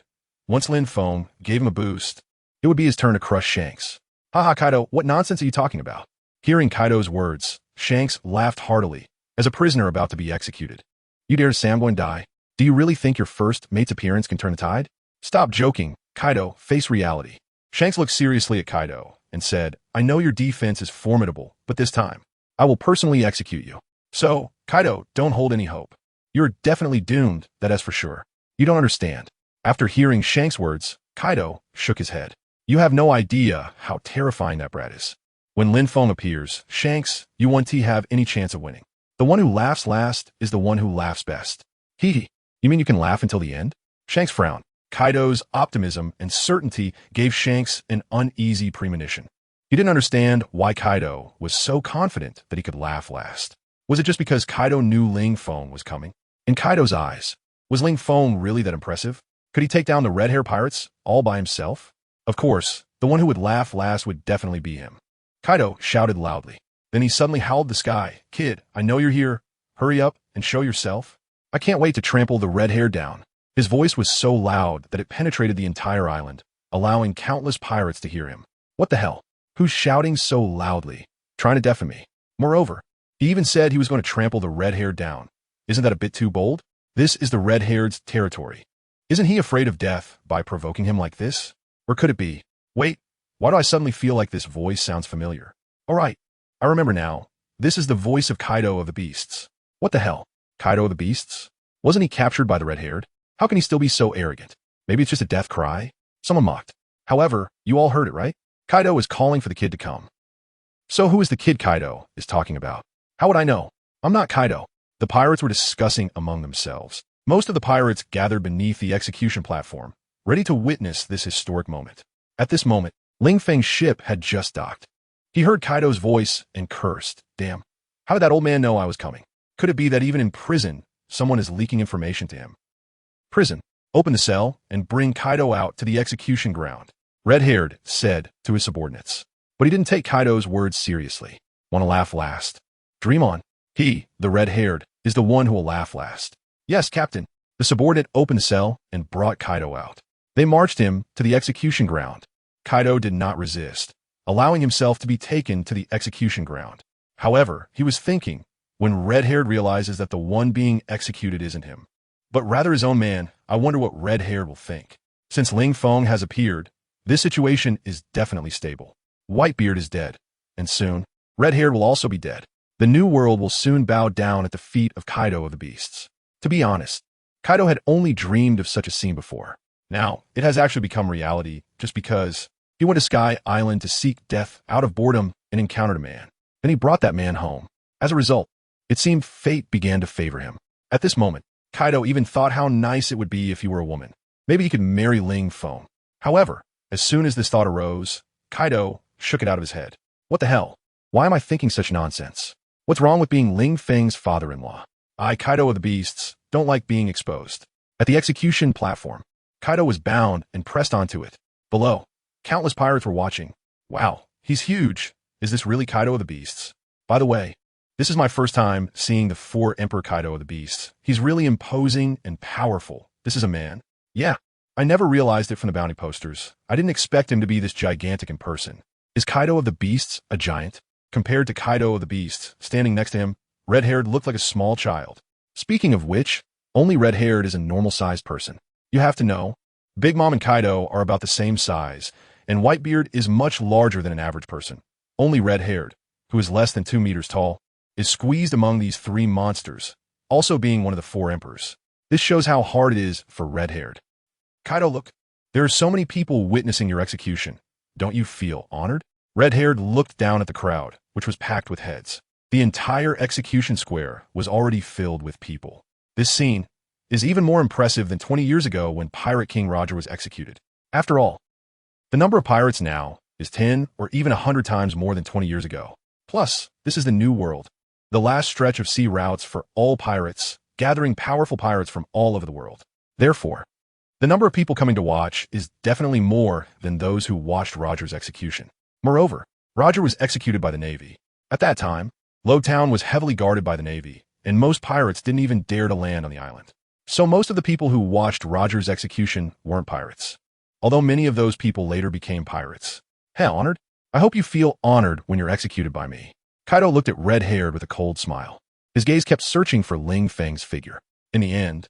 Speaker 1: Once Feng gave him a boost, it would be his turn to crush Shanks. Haha, Kaido, what nonsense are you talking about? Hearing Kaido's words, Shanks laughed heartily, as a prisoner about to be executed. You dare to say I'm going to die? Do you really think your first mate's appearance can turn the tide? Stop joking, Kaido, face reality. Shanks looked seriously at Kaido and said, I know your defense is formidable, but this time, I will personally execute you. So, Kaido, don't hold any hope. You're definitely doomed, that is for sure. You don't understand. After hearing Shanks' words, Kaido shook his head. You have no idea how terrifying that brat is. When Feng appears, Shanks, you won't have any chance of winning. The one who laughs last is the one who laughs best. Hee hee. You mean you can laugh until the end? Shanks frowned. Kaido's optimism and certainty gave Shanks an uneasy premonition. He didn't understand why Kaido was so confident that he could laugh last. Was it just because Kaido knew Feng was coming? In Kaido's eyes, was Feng really that impressive? Could he take down the red-hair pirates all by himself? Of course, the one who would laugh last would definitely be him. Kaido shouted loudly. Then he suddenly howled to the sky, Kid, I know you're here. Hurry up and show yourself. I can't wait to trample the red hair down. His voice was so loud that it penetrated the entire island, allowing countless pirates to hear him. What the hell? Who's shouting so loudly? Trying to deafen me. Moreover, he even said he was going to trample the red hair down. Isn't that a bit too bold? This is the red-haired's territory. Isn't he afraid of death by provoking him like this? Or could it be? Wait, why do I suddenly feel like this voice sounds familiar? All right, I remember now. This is the voice of Kaido of the Beasts. What the hell? Kaido of the Beasts? Wasn't he captured by the red-haired? How can he still be so arrogant? Maybe it's just a death cry? Someone mocked. However, you all heard it, right? Kaido is calling for the kid to come. So who is the kid Kaido is talking about? How would I know? I'm not Kaido. The pirates were discussing among themselves. Most of the pirates gathered beneath the execution platform, ready to witness this historic moment. At this moment, Feng's ship had just docked. He heard Kaido's voice and cursed. Damn. How did that old man know I was coming? Could it be that even in prison, someone is leaking information to him? Prison. Open the cell and bring Kaido out to the execution ground, Red-haired said to his subordinates. But he didn't take Kaido's words seriously. Want to laugh last? Dream on. He, the red-haired, is the one who will laugh last. Yes, Captain. The subordinate opened the cell and brought Kaido out. They marched him to the execution ground. Kaido did not resist, allowing himself to be taken to the execution ground. However, he was thinking, when Red-Haired realizes that the one being executed isn't him, but rather his own man, I wonder what Red-Haired will think. Since Ling Feng has appeared, this situation is definitely stable. Whitebeard is dead, and soon, Red-Haired will also be dead. The new world will soon bow down at the feet of Kaido of the Beasts. To be honest, Kaido had only dreamed of such a scene before. Now, it has actually become reality just because he went to Sky Island to seek death out of boredom and encountered a man. Then he brought that man home. As a result, it seemed fate began to favor him. At this moment, Kaido even thought how nice it would be if he were a woman. Maybe he could marry Ling Feng. However, as soon as this thought arose, Kaido shook it out of his head. What the hell? Why am I thinking such nonsense? What's wrong with being Ling Feng's father-in-law? I, Kaido of the Beasts, don't like being exposed. At the execution platform, Kaido was bound and pressed onto it. Below, countless pirates were watching. Wow, he's huge. Is this really Kaido of the Beasts? By the way, this is my first time seeing the 4 Emperor Kaido of the Beasts. He's really imposing and powerful. This is a man. Yeah, I never realized it from the bounty posters. I didn't expect him to be this gigantic in person. Is Kaido of the Beasts a giant? Compared to Kaido of the Beasts, standing next to him, Red-Haired looked like a small child. Speaking of which, only Red-Haired is a normal-sized person. You have to know, Big Mom and Kaido are about the same size, and Whitebeard is much larger than an average person. Only Red-Haired, who is less than 2 meters tall, is squeezed among these 3 monsters, also being one of the 4 emperors. This shows how hard it is for Red-Haired. Kaido, look, there are so many people witnessing your execution. Don't you feel honored? Red-Haired looked down at the crowd, which was packed with heads. The entire execution square was already filled with people. This scene is even more impressive than 20 years ago when Pirate King Roger was executed. After all, the number of pirates now is 10 or even 100 times more than 20 years ago. Plus, this is the new world, the last stretch of sea routes for all pirates, gathering powerful pirates from all over the world. Therefore, the number of people coming to watch is definitely more than those who watched Roger's execution. Moreover, Roger was executed by the Navy. At that time, Lowtown was heavily guarded by the Navy, and most pirates didn't even dare to land on the island. So most of the people who watched Roger's execution weren't pirates, although many of those people later became pirates. Hell, honored? I hope you feel honored when you're executed by me. Kaido looked at Red-Haired with a cold smile. His gaze kept searching for Ling Feng's figure. In the end,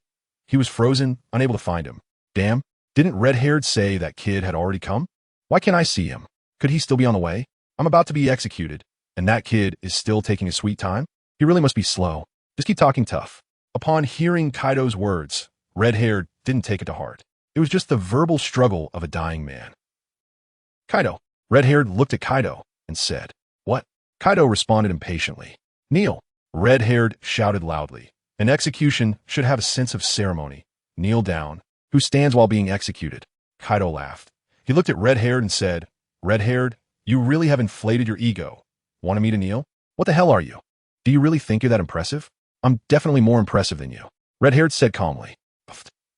Speaker 1: he was frozen, unable to find him. Damn, didn't Red-Haired say that kid had already come? Why can't I see him? Could he still be on the way? I'm about to be executed, and that kid is still taking a sweet time? He really must be slow. Just keep talking tough. Upon hearing Kaido's words, Red-Haired didn't take it to heart. It was just the verbal struggle of a dying man. Kaido. Red-Haired looked at Kaido and said, "What?" Kaido responded impatiently. "Kneel." Red-Haired shouted loudly. An execution should have a sense of ceremony. Kneel down. Who stands while being executed? Kaido laughed. He looked at Red-Haired and said, "Red-Haired, you really have inflated your ego. Wanted me to kneel? What the hell are you? Do you really think you're that impressive? I'm definitely more impressive than you." Red-Haired said calmly.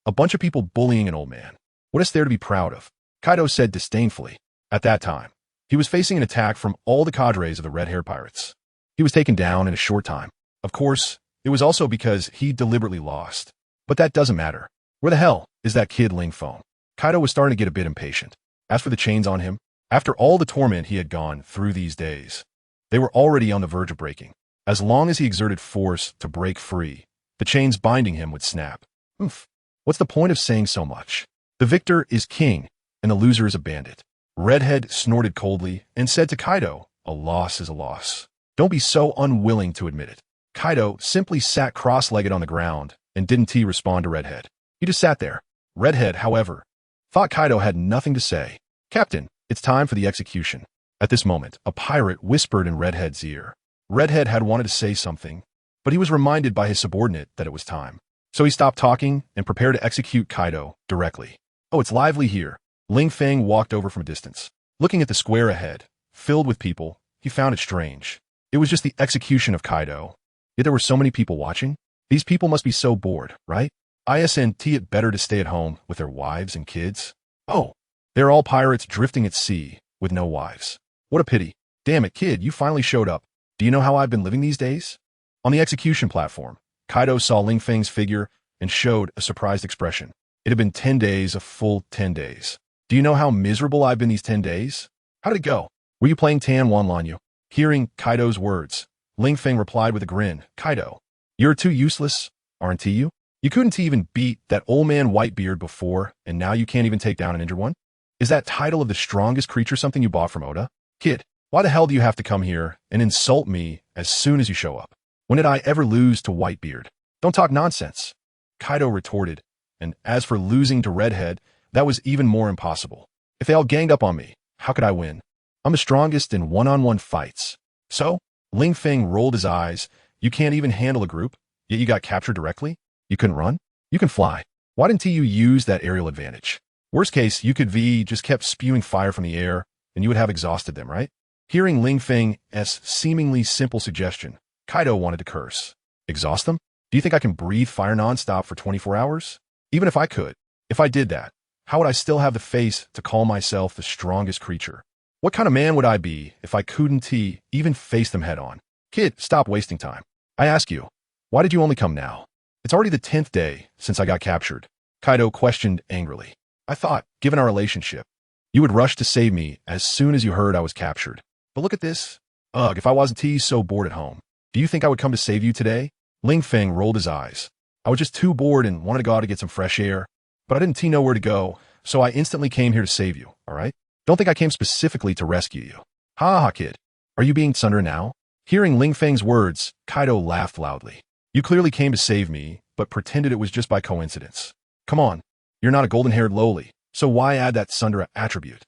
Speaker 1: "A bunch of people bullying an old man. What is there to be proud of?" Kaido said disdainfully. At that time, he was facing an attack from all the cadres of the red-haired pirates. He was taken down in a short time. Of course, it was also because he deliberately lost. But that doesn't matter. Where the hell is that kid Ling Feng? Kaido was starting to get a bit impatient. As for the chains on him, after all the torment he had gone through these days, they were already on the verge of breaking. As long as he exerted force to break free, the chains binding him would snap. Oof. What's the point of saying so much? The victor is king, and the loser is a bandit. Redhead snorted coldly and said to Kaido, "A loss is a loss. Don't be so unwilling to admit it." Kaido simply sat cross-legged on the ground and didn't respond to Redhead. He just sat there. Redhead, however, thought Kaido had nothing to say. "Captain, it's time for the execution." At this moment, a pirate whispered in Redhead's ear. Redhead had wanted to say something, but he was reminded by his subordinate that it was time. So he stopped talking and prepared to execute Kaido directly. "Oh, it's lively here." Ling Feng walked over from a distance. Looking at the square ahead, filled with people, he found it strange. It was just the execution of Kaido. Yet there were so many people watching. These people must be so bored, right? Isn't it better to stay at home with their wives and kids? Oh, they're all pirates drifting at sea with no wives. What a pity. Damn it, kid, you finally showed up. Do you know how I've been living these days? On the execution platform, Kaido saw Ling Feng's figure and showed a surprised expression. It had been 10 days, a full 10 days. Do you know how miserable I've been these 10 days? How did it go? Were you playing Tan Wan Lanyu? Hearing Kaido's words, Ling Feng replied with a grin. Kaido, you're too useless, aren't you? You couldn't even beat that old man Whitebeard before, and now you can't even take down an injured one? Is that title of the strongest creature something you bought from Oda? Kid, why the hell do you have to come here and insult me as soon as you show up? When did I ever lose to Whitebeard? Don't talk nonsense. Kaido retorted, and as for losing to Redhead, that was even more impossible. If they all ganged up on me, how could I win? I'm the strongest in one-on-one fights. So, Ling Feng rolled his eyes. You can't even handle a group, yet you got captured directly? You couldn't run? You can fly. Why didn't you use that aerial advantage? Worst case, you could just kept spewing fire from the air, and you would have exhausted them, right? Hearing Ling Feng's seemingly simple suggestion, Kaido wanted to curse. Exhaust them? Do you think I can breathe fire nonstop for 24 hours? Even if I could, if I did that, how would I still have the face to call myself the strongest creature? What kind of man would I be if I couldn't even face them head on? Kid, stop wasting time. I ask you, why did you only come now? It's already the 10th day since I got captured. Kaido questioned angrily. I thought, given our relationship, you would rush to save me as soon as you heard I was captured. But look at this. Ugh, if I wasn't so bored at home, do you think I would come to save you today? Ling Feng rolled his eyes. I was just too bored and wanted to go out to get some fresh air, but I didn't know where to go, so I instantly came here to save you, all right? Don't think I came specifically to rescue you. Ha ha, kid. Are you being Sunder now? Hearing Ling Feng's words, Kaido laughed loudly. You clearly came to save me, but pretended it was just by coincidence. Come on, you're not a golden-haired lowly, so why add that Sundara attribute?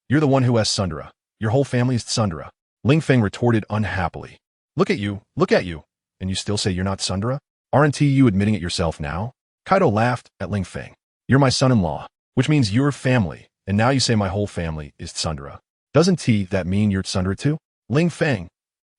Speaker 1: You're the one who has Sundara. Your whole family is Sundara. Ling Feng retorted unhappily. Look at you, and you still say you're not Sundara? Aren't you admitting it yourself now? Kaido laughed at Ling Feng. You're my son-in-law, which means you're family, and now you say my whole family is Sundara. Doesn't that mean you're Sundara too? Ling Feng.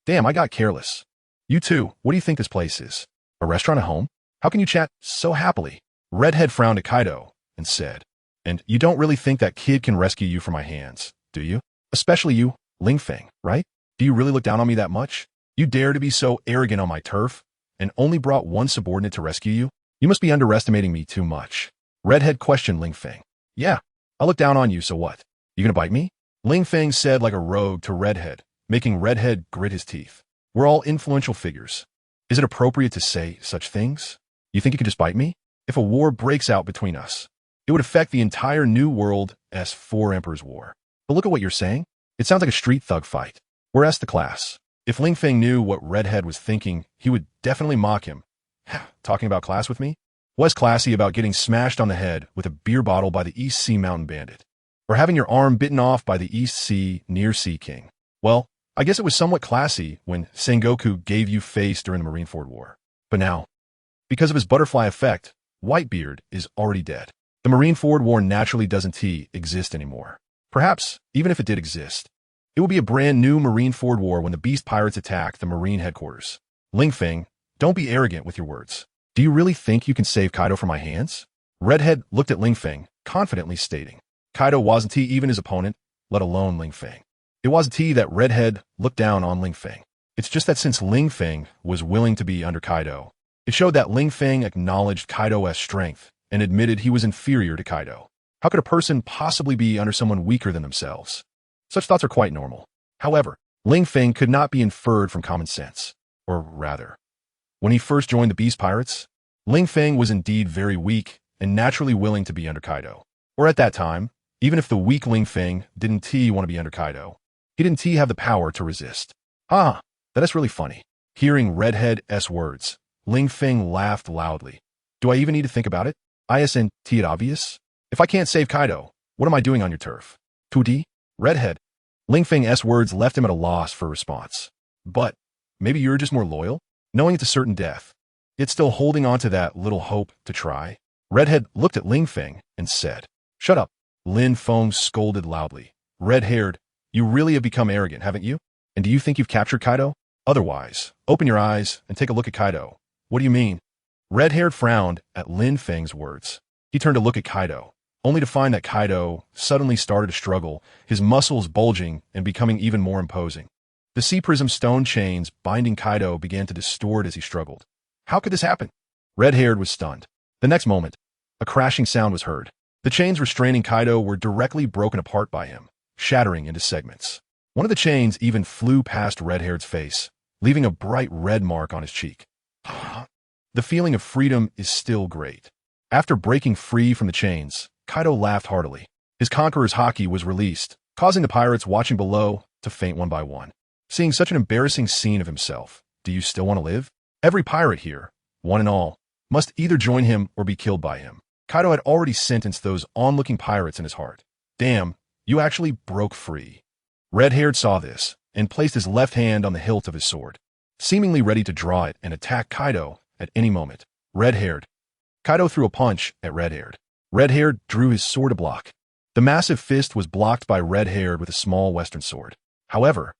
Speaker 1: Damn, I got careless. You too, what do you think this place is? A restaurant at home? How can you chat so happily? Redhead frowned at Kaido and said, and you don't really think that kid can rescue you from my hands, do you? Especially you, Ling Feng, right? Do you really look down on me that much? You dare to be so arrogant on my turf, and only brought one subordinate to rescue you? You must be underestimating me too much. Redhead questioned Ling Feng. Yeah, I look down on you, so what? You gonna bite me? Ling Feng said like a rogue to Redhead, making Redhead grit his teeth. We're all influential figures. Is it appropriate to say such things? You think you could just bite me? If a war breaks out between us, it would affect the entire New World as Four Emperors War. But look at what you're saying. It sounds like a street thug fight. Whereas the class. If Ling Feng knew what Redhead was thinking, he would definitely mock him. Talking about class with me? Was classy about getting smashed on the head with a beer bottle by the East Sea Mountain Bandit? Or having your arm bitten off by the East Sea Near Sea King? Well, I guess it was somewhat classy when Sengoku gave you face during the Marineford War. But now, because of his butterfly effect, Whitebeard is already dead. The Marineford War naturally doesn't exist anymore. Perhaps, even if it did exist, it will be a brand new Marineford War when the Beast Pirates attack the Marine headquarters. Ling Feng, don't be arrogant with your words. Do you really think you can save Kaido from my hands? Redhead looked at Ling Feng, confidently stating, Kaido wasn't even his opponent, let alone Ling Feng. It wasn't that Redhead looked down on Ling Feng. It's just that since Ling Feng was willing to be under Kaido, it showed that Ling Feng acknowledged Kaido as strength and admitted he was inferior to Kaido. How could a person possibly be under someone weaker than themselves? Such thoughts are quite normal. However, Ling Feng could not be inferred from common sense. Or rather, when he first joined the Beast Pirates, Ling Feng was indeed very weak and naturally willing to be under Kaido. Or at that time, even if the weak Ling Feng didn't want to be under Kaido, he didn't have the power to resist. Ah, that is really funny. Hearing Redhead's words, Ling Feng laughed loudly. Do I even need to think about it? Isn't it obvious? If I can't save Kaido, what am I doing on your turf? 2D? Redhead. Ling Feng's words left him at a loss for a response. But maybe you're just more loyal? Knowing it's a certain death, yet still holding on to that little hope to try? Redhead looked at Ling Feng and said, Shut up. Lin Feng scolded loudly. Red-haired, you really have become arrogant, haven't you? And do you think you've captured Kaido? Otherwise, open your eyes and take a look at Kaido. What do you mean? Red-haired frowned at Lin Feng's words. He turned to look at Kaido, only to find that Kaido suddenly started to struggle, his muscles bulging and becoming even more imposing. The sea prism stone chains binding Kaido began to distort as he struggled. How could this happen? Red-haired was stunned. The next moment, a crashing sound was heard. The chains restraining Kaido were directly broken apart by him, shattering into segments. One of the chains even flew past Red-haired's face, leaving a bright red mark on his cheek. The feeling of freedom is still great. After breaking free from the chains, Kaido laughed heartily. His conqueror's haki was released, causing the pirates watching below to faint one by one. Seeing such an embarrassing scene of himself, do you still want to live? Every pirate here, one and all, must either join him or be killed by him. Kaido had already sentenced those onlooking pirates in his heart. Damn, you actually broke free. Red-haired saw this, and placed his left hand on the hilt of his sword, seemingly ready to draw it and attack Kaido at any moment. Red-haired. Kaido threw a punch at Red-haired. Red-haired drew his sword to block. The massive fist was blocked by Red-haired with a small western sword. However,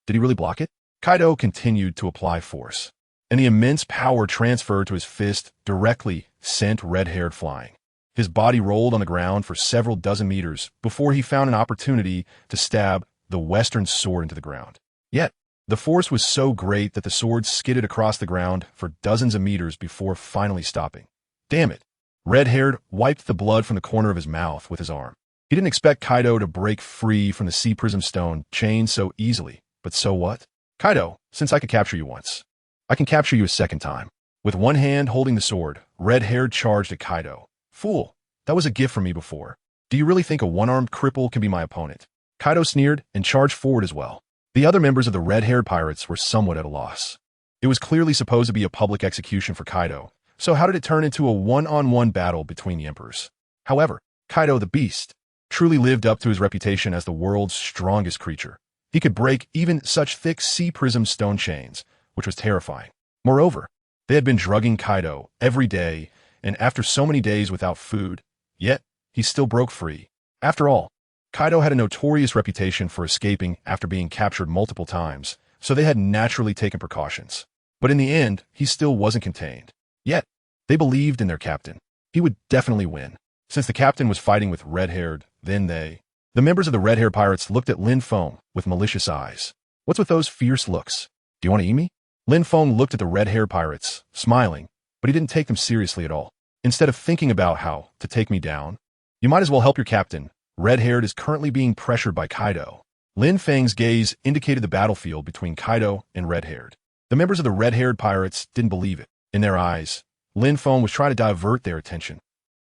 Speaker 1: did he really block it? Kaido continued to apply force, and the immense power transferred to his fist directly sent Red-haired flying. His body rolled on the ground for several dozen meters before he found an opportunity to stab the western sword into the ground. Yet, the force was so great that the sword skidded across the ground for dozens of meters before finally stopping. Damn it. Red-haired wiped the blood from the corner of his mouth with his arm. He didn't expect Kaido to break free from the Sea Prism Stone chain so easily, but so what? Kaido, since I could capture you once, I can capture you a second time. With one hand holding the sword, Red-haired charged at Kaido. Fool, that was a gift from me before. Do you really think a one-armed cripple can be my opponent? Kaido sneered and charged forward as well. The other members of the red-haired pirates were somewhat at a loss. It was clearly supposed to be a public execution for Kaido, so how did it turn into a one-on-one battle between the emperors? However, Kaido the Beast truly lived up to his reputation as the world's strongest creature. He could break even such thick sea prism stone chains, which was terrifying. Moreover, they had been drugging Kaido every day, and after so many days without food, yet he still broke free. After all, Kaido had a notorious reputation for escaping after being captured multiple times, so they had naturally taken precautions. But in the end, he still wasn't contained. Yet, they believed in their captain. He would definitely win. Since the captain was fighting with red-haired, then the members of the red-haired pirates looked at Feng with malicious eyes. What's with those fierce looks? Do you want to eat me? Feng looked at the red-haired pirates, smiling, but he didn't take them seriously at all. Instead of thinking about how to take me down, you might as well help your captain. Red-haired is currently being pressured by Kaido. Feng's gaze indicated the battlefield between Kaido and red-haired. The members of the red-haired pirates didn't believe it. In their eyes, Feng was trying to divert their attention.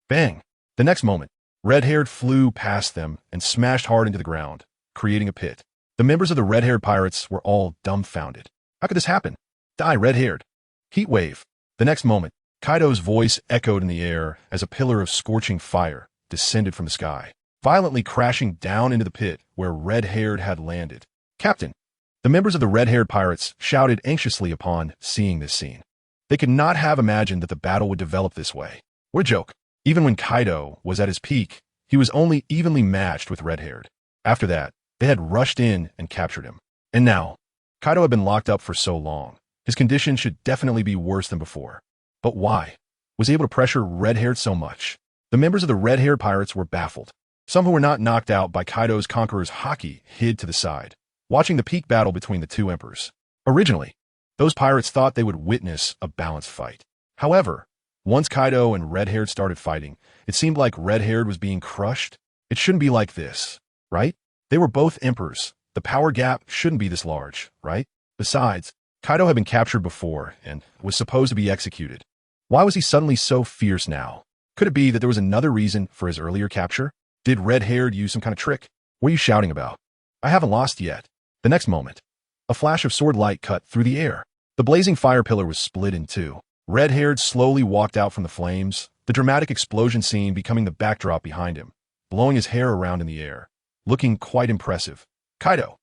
Speaker 1: Bang! The next moment, red-haired flew past them and smashed hard into the ground, creating a pit. The members of the red-haired pirates were all dumbfounded. How could this happen? Die, red-haired! Heat wave! The next moment, Kaido's voice echoed in the air as a pillar of scorching fire descended from the sky, violently crashing down into the pit where red-haired had landed. Captain! The members of the red-haired pirates shouted anxiously upon seeing this scene. They could not have imagined that the battle would develop this way. What a joke. Even when Kaido was at his peak, he was only evenly matched with red-haired. After that, they had rushed in and captured him. And now, Kaido had been locked up for so long. His condition should definitely be worse than before. But why? Was he able to pressure red-haired so much? The members of the red-haired pirates were baffled. Some who were not knocked out by Kaido's conqueror's haki hid to the side, watching the peak battle between the two emperors. Originally, those pirates thought they would witness a balanced fight. However, once Kaido and red-haired started fighting, it seemed like red-haired was being crushed. It shouldn't be like this, right? They were both emperors. The power gap shouldn't be this large, right? Besides, Kaido had been captured before and was supposed to be executed. Why was he suddenly so fierce now? Could it be that there was another reason for his earlier capture? Did red-haired use some kind of trick? What are you shouting about? I haven't lost yet. The next moment, a flash of sword light cut through the air. The blazing fire pillar was split in two. Red-haired slowly walked out from the flames, the dramatic explosion scene becoming the backdrop behind him, blowing his hair around in the air, looking quite impressive. Kaido,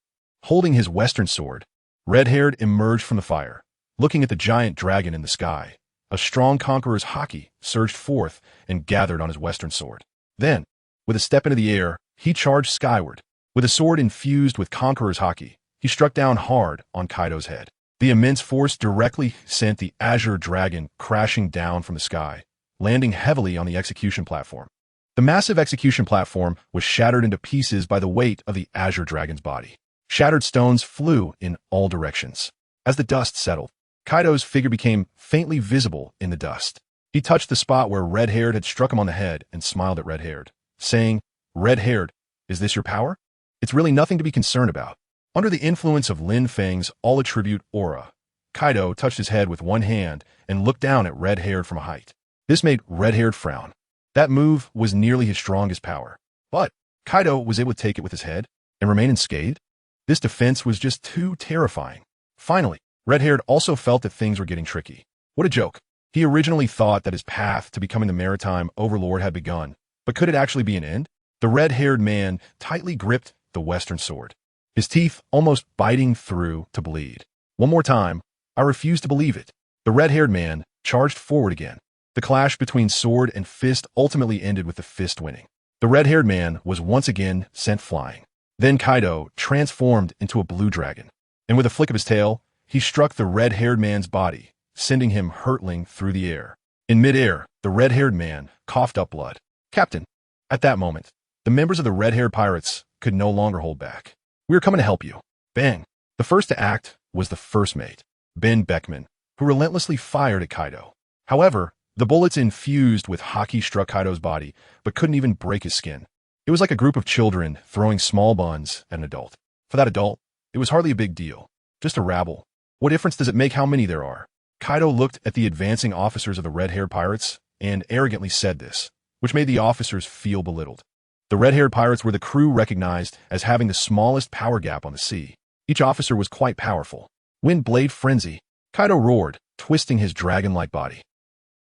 Speaker 1: holding his western sword, red-haired emerged from the fire, looking at the giant dragon in the sky. A strong conqueror's haki surged forth and gathered on his western sword. Then, with a step into the air, he charged skyward. With a sword infused with conqueror's haki, he struck down hard on Kaido's head. The immense force directly sent the azure dragon crashing down from the sky, landing heavily on the execution platform. The massive execution platform was shattered into pieces by the weight of the azure dragon's body. Shattered stones flew in all directions. As the dust settled, Kaido's figure became faintly visible in the dust. He touched the spot where Red-Haired had struck him on the head and smiled at Red-Haired, saying, "Red-Haired, is this your power? It's really nothing to be concerned about." Under the influence of Lin Feng's all-attribute aura, Kaido touched his head with one hand and looked down at Red-Haired from a height. This made Red-Haired frown. That move was nearly his strongest power. But Kaido was able to take it with his head and remain unscathed. This defense was just too terrifying. Finally, Red-Haired also felt that things were getting tricky. What a joke. He originally thought that his path to becoming the maritime overlord had begun, but could it actually be an end? The red-haired man tightly gripped the western sword, his teeth almost biting through to bleed. One more time, I refuse to believe it. The red-haired man charged forward again. The clash between sword and fist ultimately ended with the fist winning. The red-haired man was once again sent flying. Then Kaido transformed into a blue dragon, and with a flick of his tail, he struck the red-haired man's body, sending him hurtling through the air. In midair, the red-haired man coughed up blood. "Captain." At that moment, the members of the red-haired pirates could no longer hold back. "We are coming to help you." Bang! The first to act was the first mate, Ben Beckman, who relentlessly fired at Kaido. However, the bullets infused with haki struck Kaido's body, but couldn't even break his skin. It was like a group of children throwing small buns at an adult. For that adult, it was hardly a big deal. Just a rabble. What difference does it make how many there are? Kaido looked at the advancing officers of the red-haired pirates and arrogantly said this, which made the officers feel belittled. The red-haired pirates were the crew recognized as having the smallest power gap on the sea. Each officer was quite powerful. Wind Blade Frenzy, Kaido roared, twisting his dragon-like body.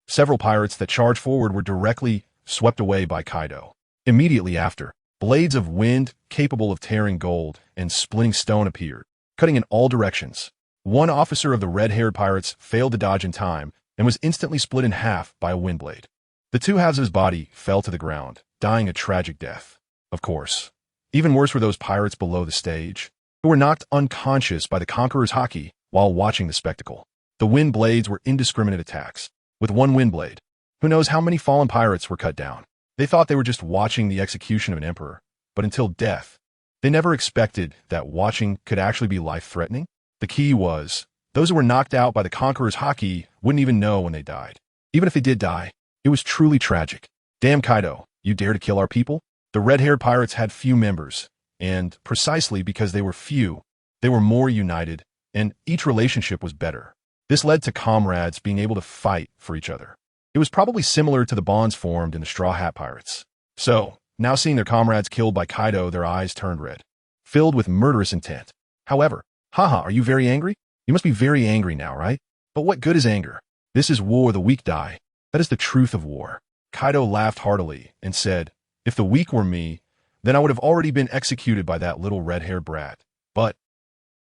Speaker 1: Several pirates that charged forward were directly swept away by Kaido. Immediately after, blades of wind capable of tearing gold and splitting stone appeared, cutting in all directions. One officer of the red-haired pirates failed to dodge in time and was instantly split in half by a wind blade. The two halves of his body fell to the ground, dying a tragic death. Of course, even worse were those pirates below the stage, who were knocked unconscious by the conqueror's haki while watching the spectacle. The wind blades were indiscriminate attacks. With one wind blade, who knows how many fallen pirates were cut down. They thought they were just watching the execution of an emperor, but until death, they never expected that watching could actually be life-threatening. The key was, those who were knocked out by the conqueror's haki wouldn't even know when they died. Even if they did die, it was truly tragic. "Damn, Kaido, you dare to kill our people?" The red-haired pirates had few members, and precisely because they were few, they were more united, and each relationship was better. This led to comrades being able to fight for each other. It was probably similar to the bonds formed in the Straw Hat Pirates. So, now seeing their comrades killed by Kaido, their eyes turned red, filled with murderous intent. However, "Haha, are you very angry? You must be very angry now, right? But what good is anger? This is war, the weak die. That is the truth of war." Kaido laughed heartily and said, "If the weak were me, then I would have already been executed by that little red-haired brat. But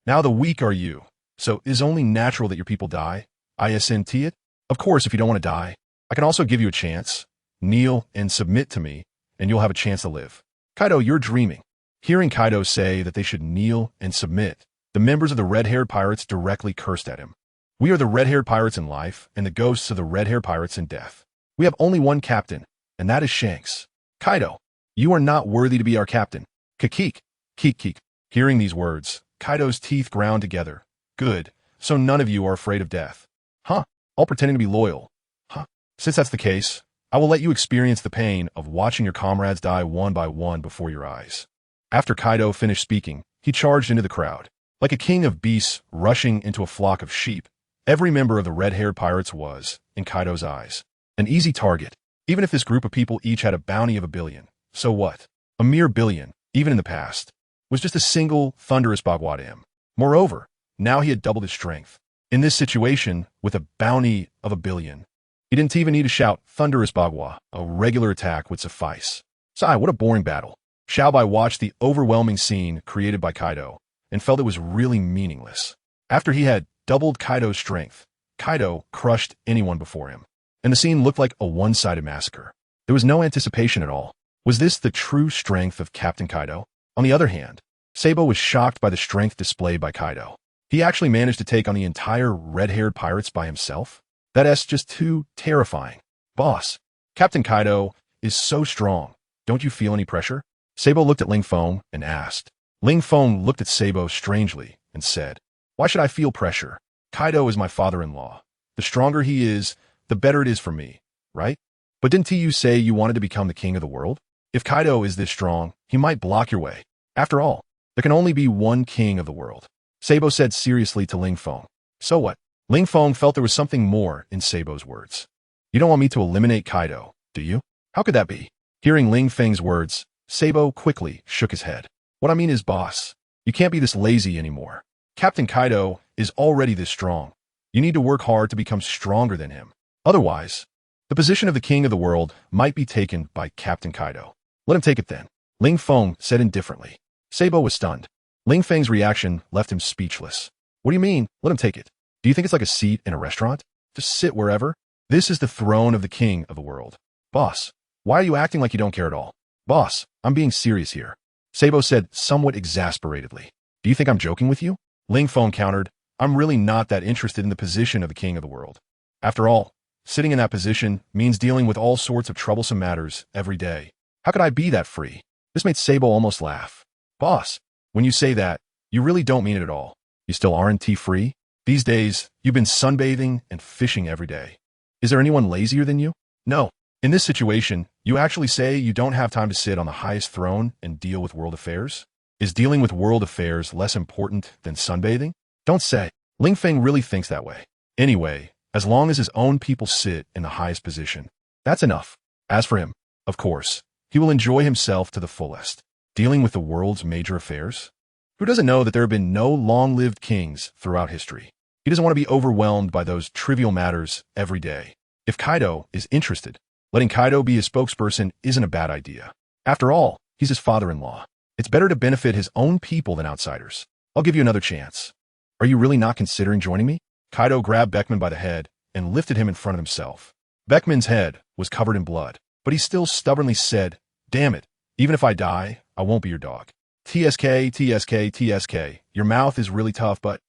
Speaker 1: now the weak are you, so it is only natural that your people die. Isn't it? Of course, if you don't want to die, I can also give you a chance. Kneel and submit to me, and you'll have a chance to live." "Kaido, you're dreaming." Hearing Kaido say that they should kneel and submit, the members of the red-haired pirates directly cursed at him. "We are the red-haired pirates in life and the ghosts of the red-haired pirates in death. We have only one captain, and that is Shanks. Kaido, you are not worthy to be our captain. Kikik, kik." Hearing these words, Kaido's teeth ground together. "Good, so none of you are afraid of death. Huh, all pretending to be loyal. Huh, since that's the case, I will let you experience the pain of watching your comrades die one by one before your eyes." After Kaido finished speaking, he charged into the crowd. Like a king of beasts rushing into a flock of sheep, every member of the red-haired pirates was, in Kaido's eyes, an easy target. Even if this group of people each had a bounty of 1 billion, so what? A mere billion, even in the past, was just a single thunderous bagua to him. Moreover, now he had doubled his strength. In this situation, with a bounty of 1 billion, he didn't even need to shout thunderous bagua. A regular attack would suffice. Sigh, what a boring battle. Xiaobai watched the overwhelming scene created by Kaido and felt it was really meaningless. After he had doubled Kaido's strength, Kaido crushed anyone before him, and the scene looked like a one-sided massacre. There was no anticipation at all. Was this the true strength of Captain Kaido? On the other hand, Sabo was shocked by the strength displayed by Kaido. He actually managed to take on the entire red-haired pirates by himself? That's just too terrifying. "Boss, Captain Kaido is so strong. Don't you feel any pressure?" Sabo looked at Ling Feng and asked. Ling Feng looked at Sabo strangely and said, "Why should I feel pressure? Kaido is my father-in-law. The stronger he is, the better it is for me, right? But didn't you say you wanted to become the king of the world? If Kaido is this strong, he might block your way. After all, there can only be one king of the world. Sabo said seriously to Ling Feng. So what? Ling Feng felt there was something more in Sabo's words. You don't want me to eliminate Kaido, do you? How could that be? Hearing Ling Feng's words, Sabo quickly shook his head. What I mean is, boss, you can't be this lazy anymore. Captain Kaido is already this strong. You need to work hard to become stronger than him. Otherwise, the position of the king of the world might be taken by Captain Kaido. Let him take it then, Ling Feng said indifferently. Sabo was stunned. Ling Feng's reaction left him speechless. What do you mean, let him take it? Do you think it's like a seat in a restaurant? Just sit wherever? This is the throne of the king of the world. Boss, why are you acting like you don't care at all? Boss, I'm being serious here, Sabo said somewhat exasperatedly. Do you think I'm joking with you? Ling Feng countered. I'm really not that interested in the position of the king of the world. After all, sitting in that position means dealing with all sorts of troublesome matters every day. How could I be that free? This made Sabo almost laugh. Boss, when you say that, you really don't mean it at all. You still aren't free? These days, you've been sunbathing and fishing every day. Is there anyone lazier than you? No. In this situation, you actually say you don't have time to sit on the highest throne and deal with world affairs? Is dealing with world affairs less important than sunbathing? Don't say. Ling Feng really thinks that way. Anyway, as long as his own people sit in the highest position, that's enough. As for him, of course, he will enjoy himself to the fullest. Dealing with the world's major affairs? Who doesn't know that there have been no long-lived kings throughout history? He doesn't want to be overwhelmed by those trivial matters every day. If Kaido is interested, letting Kaido be his spokesperson isn't a bad idea. After all, he's his father-in-law. It's better to benefit his own people than outsiders. I'll give you another chance. Are you really not considering joining me? Kaido grabbed Beckman by the head and lifted him in front of himself. Beckman's head was covered in blood, but he still stubbornly said, Damn it, even if I die, I won't be your dog. TSK, TSK, TSK, your mouth is really tough, but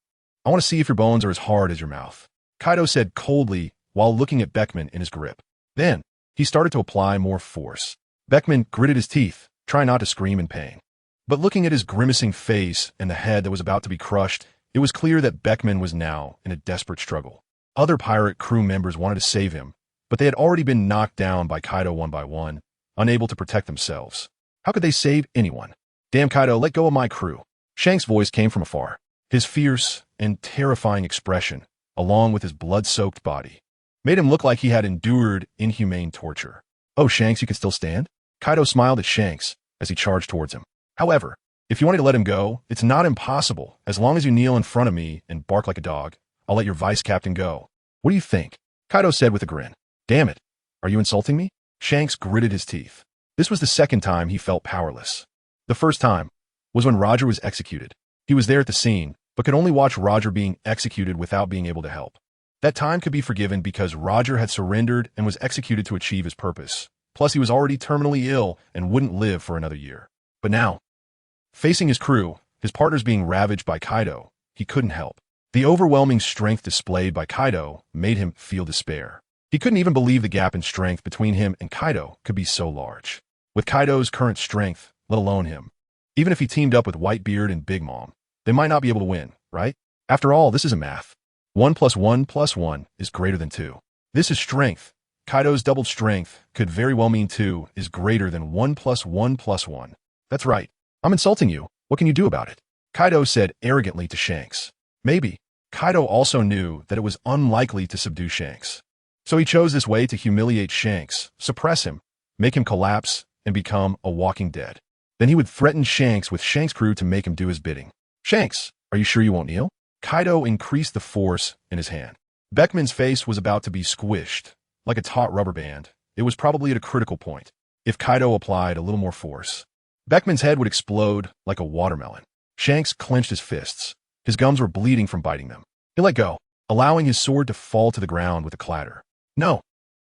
Speaker 1: I want to see if your bones are as hard as your mouth. Kaido said coldly while looking at Beckman in his grip. Then, he started to apply more force. Beckman gritted his teeth, trying not to scream in pain. But looking at his grimacing face and the head that was about to be crushed, it was clear that Beckman was now in a desperate struggle. Other pirate crew members wanted to save him, but they had already been knocked down by Kaido one by one, unable to protect themselves. How could they save anyone? Damn, Kaido, let go of my crew. Shank's voice came from afar. His fierce and terrifying expression, along with his blood-soaked body, made him look like he had endured inhumane torture. Oh, Shanks, you can still stand? Kaido smiled at Shanks as he charged towards him. However, if you wanted to let him go, it's not impossible. As long as you kneel in front of me and bark like a dog, I'll let your vice captain go. What do you think? Kaido said with a grin. Damn it. Are you insulting me? Shanks gritted his teeth. This was the second time he felt powerless. The first time was when Roger was executed. He was there at the scene, but could only watch Roger being executed without being able to help. That time could be forgiven because Roger had surrendered and was executed to achieve his purpose. Plus, he was already terminally ill and wouldn't live for another year. But now, facing his crew, his partners being ravaged by Kaido, he couldn't help. The overwhelming strength displayed by Kaido made him feel despair. He couldn't even believe the gap in strength between him and Kaido could be so large. With Kaido's current strength, let alone him, even if he teamed up with Whitebeard and Big Mom, they might not be able to win, right? After all, this isn't math. 1 + 1 + 1 is greater than 2. This is strength. Kaido's doubled strength could very well mean 2 is greater than 1 + 1 + 1. That's right. I'm insulting you. What can you do about it? Kaido said arrogantly to Shanks. Maybe. Kaido also knew that it was unlikely to subdue Shanks. So he chose this way to humiliate Shanks, suppress him, make him collapse, and become a walking dead. Then he would threaten Shanks with Shanks' crew to make him do his bidding. Shanks, are you sure you won't kneel? Kaido increased the force in his hand. Beckman's face was about to be squished, like a taut rubber band. It was probably at a critical point. If Kaido applied a little more force, Beckman's head would explode like a watermelon. Shanks clenched his fists. His gums were bleeding from biting them. He let go, allowing his sword to fall to the ground with a clatter. No,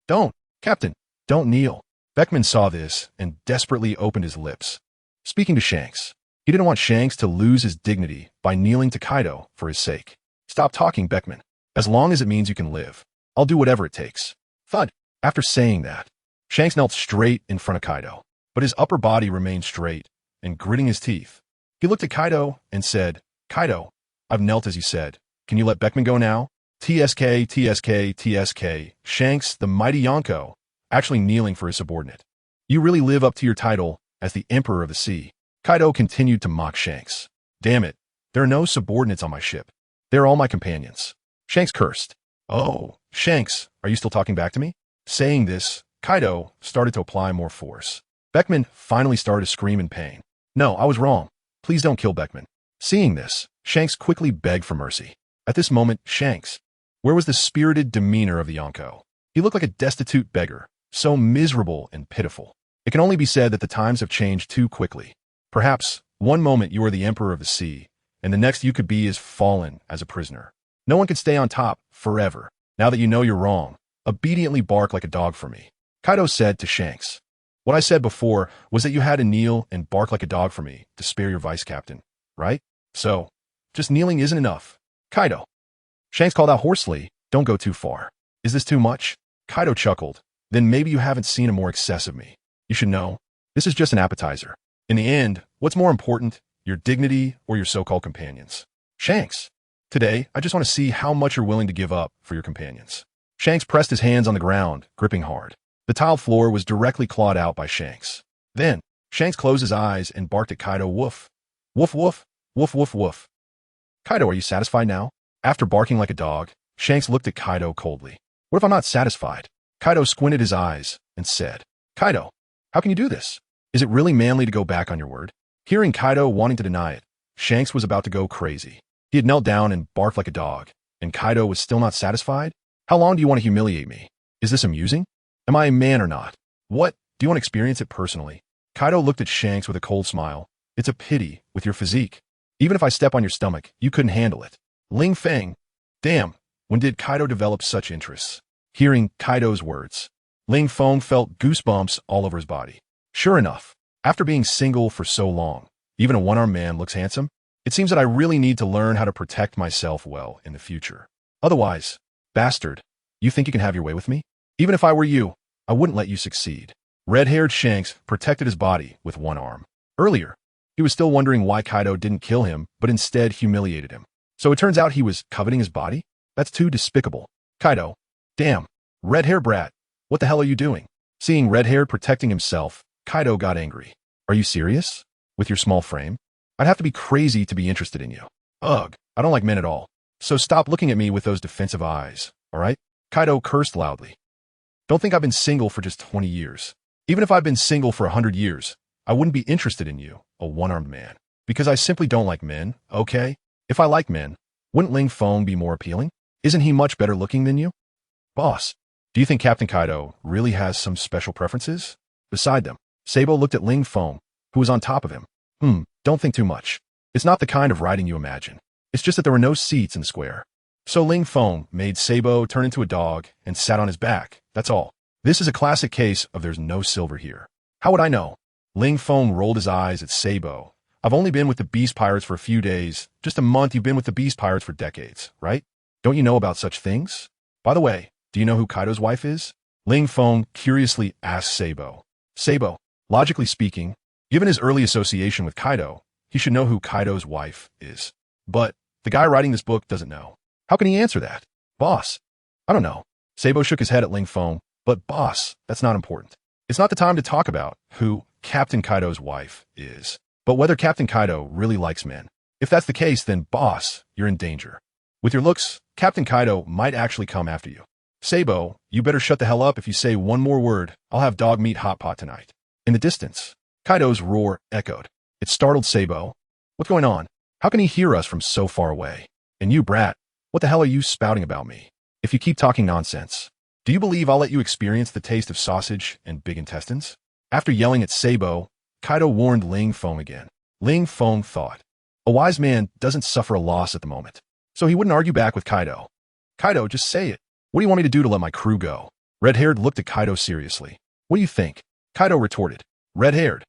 Speaker 1: don't, Captain, don't kneel. Beckman saw this and desperately opened his lips, speaking to Shanks. He didn't want Shanks to lose his dignity by kneeling to Kaido for his sake. Stop talking, Beckman. As long as it means you can live, I'll do whatever it takes. Thud. After saying that, Shanks knelt straight in front of Kaido, but his upper body remained straight, and gritting his teeth, he looked at Kaido and said, Kaido, I've knelt as you said. Can you let Beckman go now? TSK, TSK, TSK, Shanks, the mighty Yonko, actually kneeling for his subordinate. You really live up to your title as the Emperor of the Sea. Kaido continued to mock Shanks. Damn it, there are no subordinates on my ship. They're all my companions. Shanks cursed. Oh, Shanks, are you still talking back to me? Saying this, Kaido started to apply more force. Beckman finally started to scream in pain. No, I was wrong. Please don't kill Beckman. Seeing this, Shanks quickly begged for mercy. At this moment, Shanks, where was the spirited demeanor of the Yonko? He looked like a destitute beggar, so miserable and pitiful. It can only be said that the times have changed too quickly. Perhaps, one moment you are the Emperor of the Sea, and the next you could be as fallen as a prisoner. No one can stay on top forever. Now that you know you're wrong, obediently bark like a dog for me. Kaido said to Shanks. What I said before was that you had to kneel and bark like a dog for me to spare your vice captain, right? So, just kneeling isn't enough. Kaido. Shanks called out hoarsely, don't go too far. Is this too much? Kaido chuckled. Then maybe you haven't seen a more excess of me. You should know, this is just an appetizer. In the end, what's more important, your dignity or your so-called companions? Shanks. Today, I just want to see how much you're willing to give up for your companions. Shanks pressed his hands on the ground, gripping hard. The tiled floor was directly clawed out by Shanks. Then, Shanks closed his eyes and barked at Kaido, woof. Woof woof, woof woof woof. Kaido, are you satisfied now? After barking like a dog, Shanks looked at Kaido coldly. What if I'm not satisfied? Kaido squinted his eyes and said, Kaido, how can you do this? Is it really manly to go back on your word? Hearing Kaido wanting to deny it, Shanks was about to go crazy. He had knelt down and barked like a dog, and Kaido was still not satisfied? How long do you want to humiliate me? Is this amusing? Am I a man or not? What? Do you want to experience it personally? Kaido looked at Shanks with a cold smile. It's a pity, with your physique. Even if I step on your stomach, you couldn't handle it. Ling Feng. Damn, when did Kaido develop such interests? Hearing Kaido's words, Ling Feng felt goosebumps all over his body. Sure enough, after being single for so long, even a one-armed man looks handsome. It seems that I really need to learn how to protect myself well in the future. Otherwise, bastard, you think you can have your way with me? Even if I were you, I wouldn't let you succeed. Red-haired Shanks protected his body with one arm. Earlier, he was still wondering why Kaido didn't kill him, but instead humiliated him. So it turns out he was coveting his body? That's too despicable. Kaido. Damn. Red-hair brat. What the hell are you doing? Seeing red-hair protecting himself, Kaido got angry. Are you serious? With your small frame? I'd have to be crazy to be interested in you. Ugh, I don't like men at all. So stop looking at me with those defensive eyes, alright? Kaido cursed loudly. Don't think I've been single for just 20 years. Even if I've been single for 100 years, I wouldn't be interested in you, a one-armed man. Because I simply don't like men, okay? If I like men, wouldn't Ling Feng be more appealing? Isn't he much better looking than you? Boss, do you think Captain Kaido really has some special preferences? Beside them, Sabo looked at Ling Feng, who was on top of him. Don't think too much. It's not the kind of riding you imagine. It's just that there were no seats in the square. So Ling Feng made Sabo turn into a dog and sat on his back, that's all. This is a classic case of there's no silver here. How would I know? Ling Feng rolled his eyes at Sabo. I've only been with the Beast Pirates for a few days. Just a month you've been with the Beast Pirates for decades, right? Don't you know about such things? By the way, do you know who Kaido's wife is? Ling Feng curiously asked Sabo. Sabo, logically speaking, given his early association with Kaido, he should know who Kaido's wife is. But the guy writing this book doesn't know. How can he answer that? Boss, I don't know. Sabo shook his head at Ling Feng, but boss, that's not important. It's not the time to talk about who Captain Kaido's wife is, but whether Captain Kaido really likes men. If that's the case, then boss, you're in danger. With your looks, Captain Kaido might actually come after you. Sabo, you better shut the hell up. If you say one more word, I'll have dog meat hot pot tonight. In the distance, Kaido's roar echoed. It startled Sabo. What's going on? How can he hear us from so far away? And you, brat, what the hell are you spouting about me? If you keep talking nonsense, do you believe I'll let you experience the taste of sausage and big intestines? After yelling at Sabo, Kaido warned Ling Feng again. Ling Feng thought, a wise man doesn't suffer a loss at the moment, so he wouldn't argue back with Kaido. Kaido, just say it. What do you want me to do to let my crew go? Red-haired looked at Kaido seriously. What do you think? Kaido retorted. Red-haired.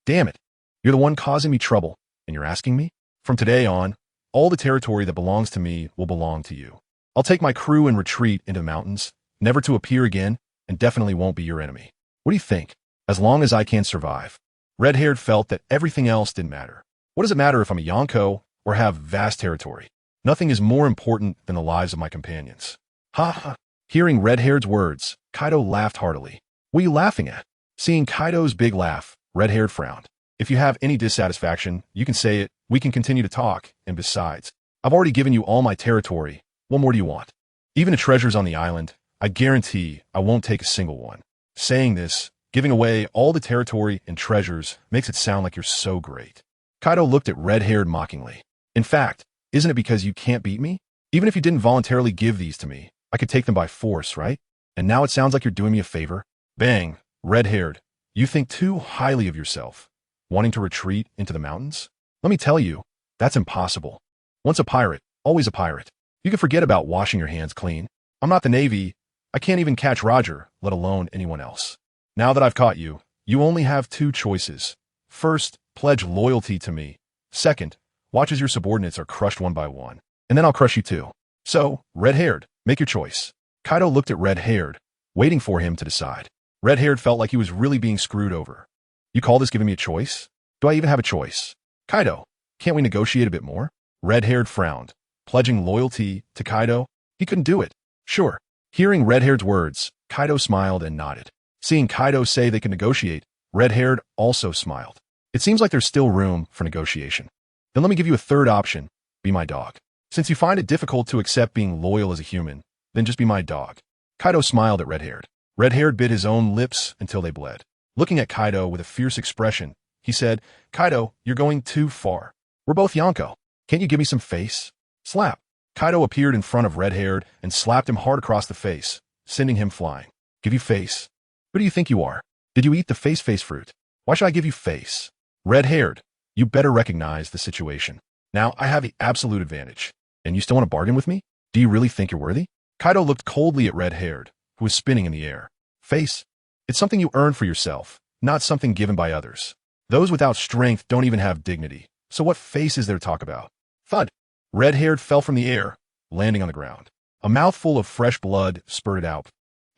Speaker 1: Damn it. You're the one causing me trouble, and you're asking me? From today on, all the territory that belongs to me will belong to you. I'll take my crew and retreat into the mountains, never to appear again, and definitely won't be your enemy. What do you think? As long as I can survive. Red-haired felt that everything else didn't matter. What does it matter if I'm a Yonko or have vast territory? Nothing is more important than the lives of my companions. Ha ha. Hearing red-haired's words, Kaido laughed heartily. What are you laughing at? Seeing Kaido's big laugh, red-haired frowned. If you have any dissatisfaction, you can say it. We can continue to talk, and besides, I've already given you all my territory. What more do you want? Even the treasures on the island, I guarantee I won't take a single one. Saying this, giving away all the territory and treasures makes it sound like you're so great. Kaido looked at red-haired mockingly. In fact, isn't it because you can't beat me? Even if you didn't voluntarily give these to me, I could take them by force, right? And now it sounds like you're doing me a favor? Bang, red-haired. You think too highly of yourself. Wanting to retreat into the mountains? Let me tell you, that's impossible. Once a pirate, always a pirate. You can forget about washing your hands clean. I'm not the Navy. I can't even catch Roger, let alone anyone else. Now that I've caught you, you only have two choices. First, pledge loyalty to me. Second, watch as your subordinates are crushed one by one. And then I'll crush you too. So, red-haired, make your choice. Kaido looked at red-haired, waiting for him to decide. Red-haired felt like he was really being screwed over. You call this giving me a choice? Do I even have a choice? Kaido, can't we negotiate a bit more? Red-haired frowned. Pledging loyalty to Kaido? He couldn't do it. Sure. Hearing red-haired's words, Kaido smiled and nodded. Seeing Kaido say they could negotiate, red-haired also smiled. It seems like there's still room for negotiation. Then let me give you a third option. Be my dog. Since you find it difficult to accept being loyal as a human, then just be my dog. Kaido smiled at red-haired. Red-haired bit his own lips until they bled. Looking at Kaido with a fierce expression, he said, Kaido, you're going too far. We're both Yonko. Can't you give me some face? Slap. Kaido appeared in front of red-haired and slapped him hard across the face, sending him flying. Give you face? Who do you think you are? Did you eat the face fruit? Why should I give you face? Red-haired, you better recognize the situation. Now I have the absolute advantage. And you still want to bargain with me? Do you really think you're worthy? Kaido looked coldly at red-haired, who was spinning in the air. Face? It's something you earn for yourself, not something given by others. Those without strength don't even have dignity. So what face is there to talk about? Thud. Red-haired fell from the air, landing on the ground. A mouthful of fresh blood spurted out.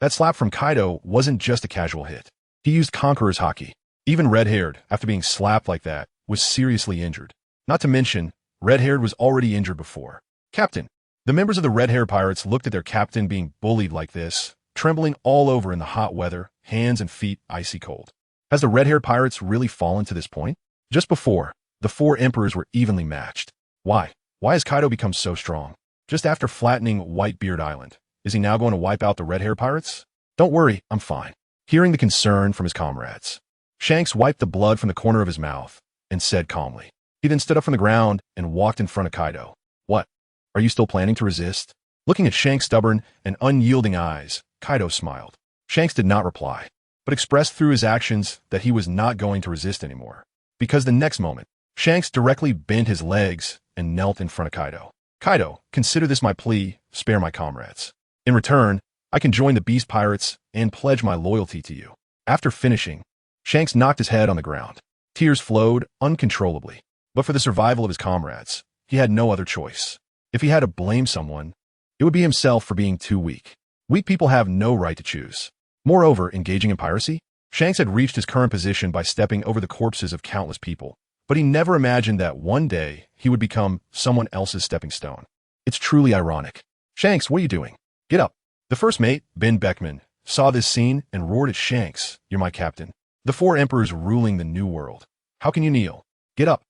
Speaker 1: That slap from Kaido wasn't just a casual hit. He used Conqueror's Haki. Even red-haired, after being slapped like that, was seriously injured. Not to mention, red-haired was already injured before. Captain. The members of the red-haired pirates looked at their captain being bullied like this, trembling all over in the hot weather, hands and feet icy cold. Has the red-haired pirates really fallen to this point? Just before, the four emperors were evenly matched. Why? Why has Kaido become so strong? Just after flattening Whitebeard Island, is he now going to wipe out the red-haired pirates? Don't worry, I'm fine. Hearing the concern from his comrades, Shanks wiped the blood from the corner of his mouth and said calmly. He then stood up from the ground and walked in front of Kaido. What? Are you still planning to resist? Looking at Shanks' stubborn and unyielding eyes, Kaido smiled. Shanks did not reply, but expressed through his actions that he was not going to resist anymore. Because the next moment, Shanks directly bent his legs and knelt in front of Kaido. Kaido, consider this my plea, spare my comrades. In return, I can join the Beast Pirates and pledge my loyalty to you. After finishing, Shanks knocked his head on the ground. Tears flowed uncontrollably. But for the survival of his comrades, he had no other choice. If he had to blame someone, it would be himself for being too weak. Weak people have no right to choose. Moreover, engaging in piracy, Shanks had reached his current position by stepping over the corpses of countless people. But he never imagined that one day he would become someone else's stepping stone. It's truly ironic. Shanks, what are you doing? Get up. The first mate, Ben Beckman, saw this scene and roared at Shanks, You're my captain. The four emperors ruling the new world. How can you kneel? Get up.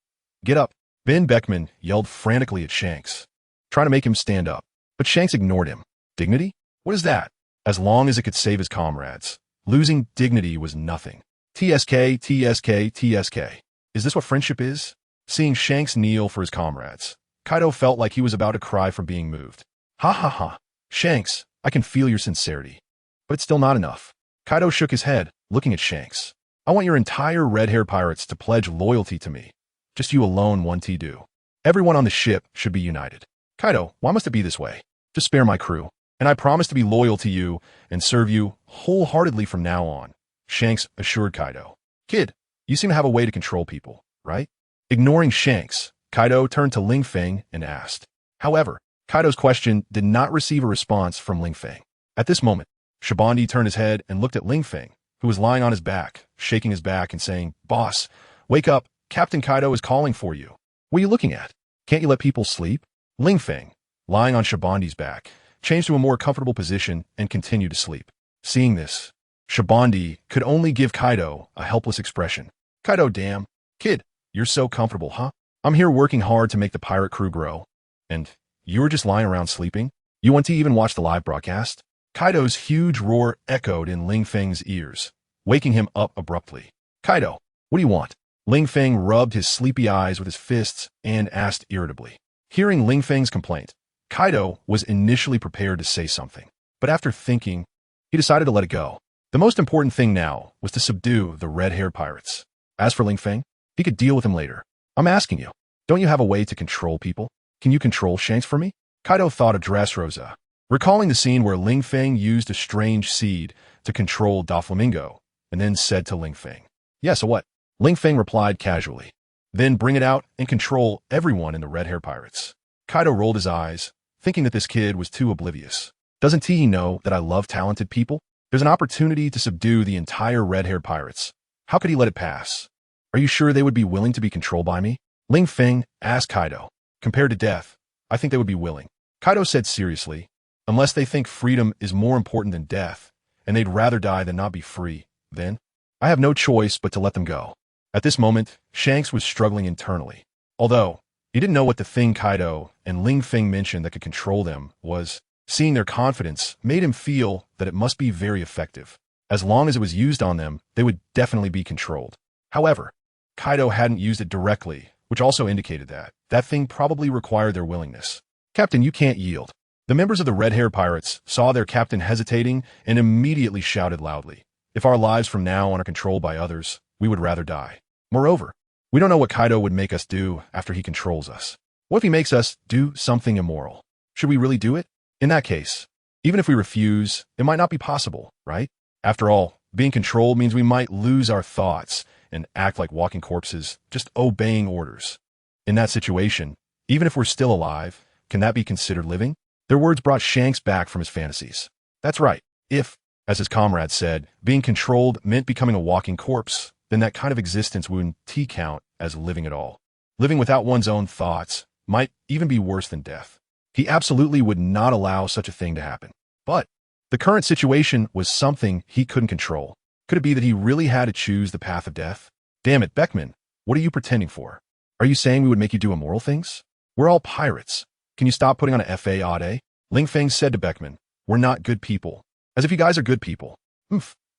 Speaker 1: Get up. Ben Beckman yelled frantically at Shanks, trying to make him stand up. But Shanks ignored him. Dignity? What is that? As long as it could save his comrades. Losing dignity was nothing. TSK, TSK, TSK. Is this what friendship is? Seeing Shanks kneel for his comrades, Kaido felt like he was about to cry from being moved. Ha ha ha. Shanks, I can feel your sincerity. But it's still not enough. Kaido shook his head, looking at Shanks. I want your entire red-haired pirates to pledge loyalty to me. Just you alone one do. Everyone on the ship should be united. Kaido, why must it be this way? Just spare my crew, and I promise to be loyal to you and serve you wholeheartedly from now on, Shanks assured Kaido. Kid, you seem to have a way to control people, right? Ignoring Shanks, Kaido turned to Ling Feng and asked. However, Kaido's question did not receive a response from Ling Feng. At this moment, Shabandi turned his head and looked at Ling Feng, who was lying on his back, shaking his back and saying, Boss, wake up, Captain Kaido is calling for you. What are you looking at? Can't you let people sleep? Ling Feng, lying on Shabandi's back, changed to a more comfortable position and continued to sleep. Seeing this, Shabandi could only give Kaido a helpless expression. Kaido, damn. Kid, you're so comfortable, huh? I'm here working hard to make the pirate crew grow. And you were just lying around sleeping? You want to even watch the live broadcast? Kaido's huge roar echoed in Ling Feng's ears, waking him up abruptly. Kaido, what do you want? Ling Feng rubbed his sleepy eyes with his fists and asked irritably. Hearing Ling Feng's complaint, Kaido was initially prepared to say something, but after thinking, he decided to let it go. The most important thing now was to subdue the red-haired pirates. As for Ling Feng, he could deal with him later. I'm asking you, don't you have a way to control people? Can you control Shanks for me? Kaido thought of Dressrosa, recalling the scene where Ling Feng used a strange seed to control Doflamingo, and then said to Ling Feng, yeah, so what? Ling Feng replied casually, then bring it out and control everyone in the red-haired pirates. Kaido rolled his eyes, thinking that this kid was too oblivious. Doesn't he know that I love talented people? There's an opportunity to subdue the entire red-haired pirates. How could he let it pass? Are you sure they would be willing to be controlled by me? Ling Feng asked Kaido. Compared to death, I think they would be willing. Kaido said seriously, unless they think freedom is more important than death, and they'd rather die than not be free, then I have no choice but to let them go. At this moment, Shanks was struggling internally. Although he didn't know what the thing Kaido and Ling Feng mentioned that could control them was, seeing their confidence made him feel that it must be very effective. As long as it was used on them, they would definitely be controlled. However, Kaido hadn't used it directly, which also indicated that that thing probably required their willingness. Captain, you can't yield. The members of the red-haired pirates saw their captain hesitating and immediately shouted loudly. If our lives from now on are controlled by others, we would rather die. Moreover, we don't know what Kaido would make us do after he controls us. What if he makes us do something immoral? Should we really do it? In that case, even if we refuse, it might not be possible, right? After all, being controlled means we might lose our thoughts and act like walking corpses, just obeying orders. In that situation, even if we're still alive, can that be considered living? Their words brought Shanks back from his fantasies. That's right. If, as his comrade said, being controlled meant becoming a walking corpse, then that kind of existence wouldn't count as living at all. Living without one's own thoughts might even be worse than death. He absolutely would not allow such a thing to happen. But the current situation was something he couldn't control. Could it be that he really had to choose the path of death? Damn it, Beckman, what are you pretending for? Are you saying we would make you do immoral things? We're all pirates. Can you stop putting on a FA? Ling Feng said to Beckman, we're not good people. As if you guys are good people.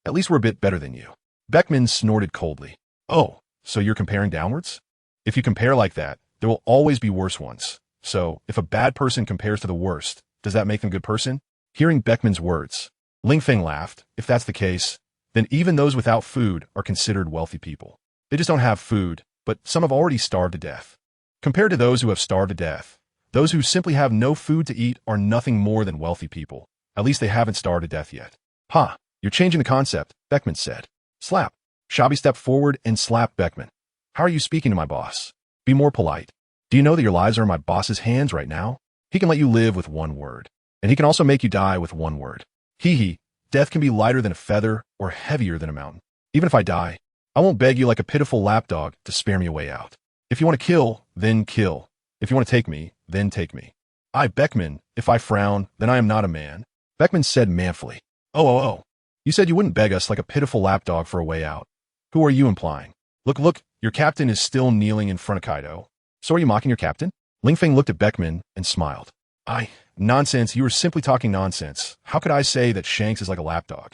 Speaker 1: At least we're a bit better than you. Beckman snorted coldly. Oh, so you're comparing downwards? If you compare like that, there will always be worse ones. So, if a bad person compares to the worst, does that make them a good person? Hearing Beckman's words, Ling Feng laughed. If that's the case, then even those without food are considered wealthy people. They just don't have food, but some have already starved to death. Compared to those who have starved to death, those who simply have no food to eat are nothing more than wealthy people. At least they haven't starved to death yet. You're changing the concept, Beckman said. Slap. Shabi stepped forward and slapped Beckman. How are you speaking to my boss? Be more polite. Do you know that your lives are in my boss's hands right now? He can let you live with one word, and he can also make you die with one word. Death can be lighter than a feather or heavier than a mountain. Even if I die, I won't beg you like a pitiful lapdog to spare me a way out. If you want to kill, then kill. If you want to take me, then take me. Beckman, if I frown, then I am not a man. Beckman said manfully. Oh. You said you wouldn't beg us like a pitiful lapdog for a way out. Who are you implying? Look, your captain is still kneeling in front of Kaido. So are you mocking your captain? Ling Feng looked at Beckman and smiled. Nonsense, you were simply talking nonsense. How could I say that Shanks is like a lapdog?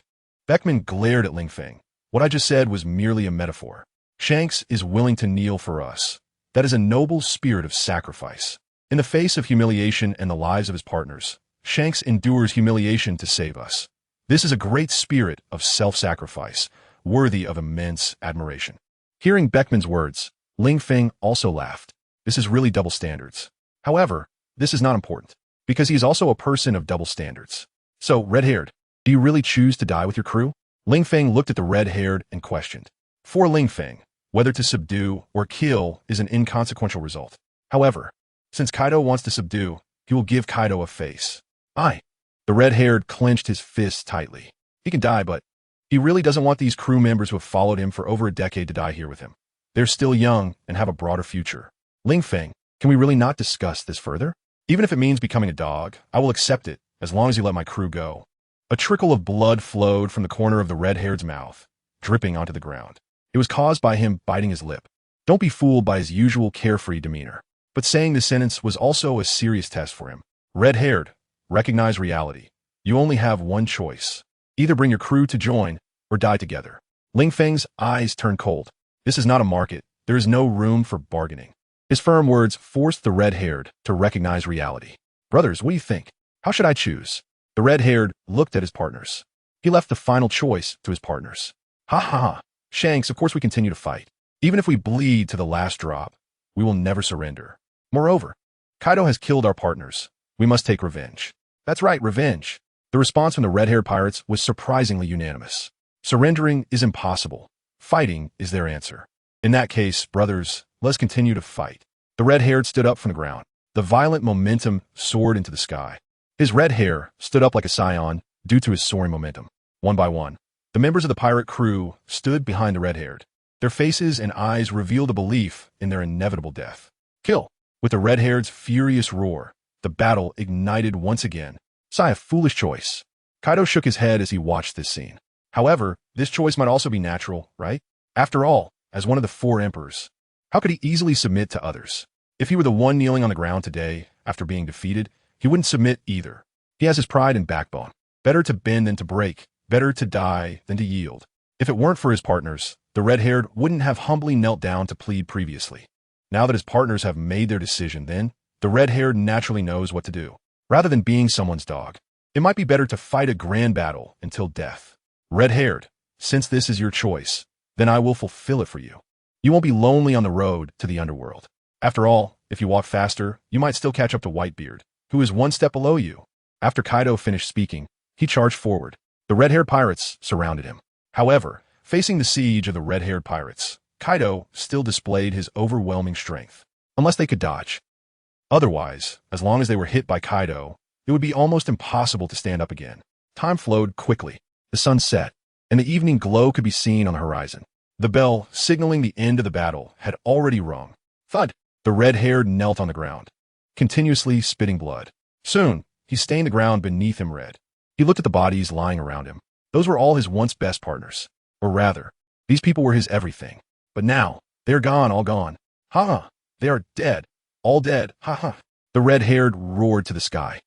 Speaker 1: Beckman glared at Ling Feng. What I just said was merely a metaphor. Shanks is willing to kneel for us. That is a noble spirit of sacrifice. In the face of humiliation and the lives of his partners, Shanks endures humiliation to save us. This is a great spirit of self-sacrifice, worthy of immense admiration. Hearing Beckman's words, Ling Feng also laughed. This is really double standards. However, this is not important, because he is also a person of double standards. So, red-haired, do you really choose to die with your crew? Ling Feng looked at the red-haired and questioned. For Ling Feng, whether to subdue or kill is an inconsequential result. However, since Kaido wants to subdue, he will give Kaido a face. The red-haired clenched his fists tightly. He can die, but he really doesn't want these crew members who have followed him for over a decade to die here with him. They're still young and have a broader future. Ling Feng, can we really not discuss this further? Even if it means becoming a dog, I will accept it as long as you let my crew go. A trickle of blood flowed from the corner of the red-haired's mouth, dripping onto the ground. It was caused by him biting his lip. Don't be fooled by his usual carefree demeanor. But saying this sentence was also a serious test for him. Red-haired, recognize reality. You only have one choice. Either bring your crew to join or die together. Ling Feng's eyes turned cold. This is not a market. There is no room for bargaining. His firm words forced the red-haired to recognize reality. Brothers, what do you think? How should I choose? The red-haired looked at his partners. He left the final choice to his partners. Ha ha ha. Shanks, of course we continue to fight. Even if we bleed to the last drop, we will never surrender. Moreover, Kaido has killed our partners. We must take revenge. That's right, revenge. The response from the red-haired pirates was surprisingly unanimous. Surrendering is impossible. Fighting is their answer. In that case, brothers, let's continue to fight. The red-haired stood up from the ground. The violent momentum soared into the sky. His red hair stood up like a scion due to his soaring momentum. One by one, the members of the pirate crew stood behind the red-haired. Their faces and eyes revealed a belief in their inevitable death. Kill! With the red-haired's furious roar, the battle ignited once again. Sigh, a foolish choice. Kaido shook his head as he watched this scene. However, this choice might also be natural, right? After all, as one of the four emperors, how could he easily submit to others? If he were the one kneeling on the ground today, after being defeated, he wouldn't submit either. He has his pride and backbone. Better to bend than to break. Better to die than to yield. If it weren't for his partners, the red-haired wouldn't have humbly knelt down to plead previously. Now that his partners have made their decision, then, the red-haired naturally knows what to do. Rather than being someone's dog, it might be better to fight a grand battle until death. Red-haired, since this is your choice, then I will fulfill it for you. You won't be lonely on the road to the underworld. After all, if you walk faster, you might still catch up to Whitebeard, who is one step below you. After Kaido finished speaking, he charged forward. The red-haired pirates surrounded him. However, facing the siege of the red-haired pirates, Kaido still displayed his overwhelming strength, unless they could dodge. Otherwise, as long as they were hit by Kaido, it would be almost impossible to stand up again. Time flowed quickly. The sun set, and the evening glow could be seen on the horizon. The bell, signaling the end of the battle, had already rung. Thud! The red-haired knelt on the ground, continuously spitting blood. Soon, he stained the ground beneath him red. He looked at the bodies lying around him. Those were all his once best partners. Or rather, these people were his everything. But now, they are gone, all gone. Ha! They are dead. All dead. Ha ha. The red-haired roared to the sky,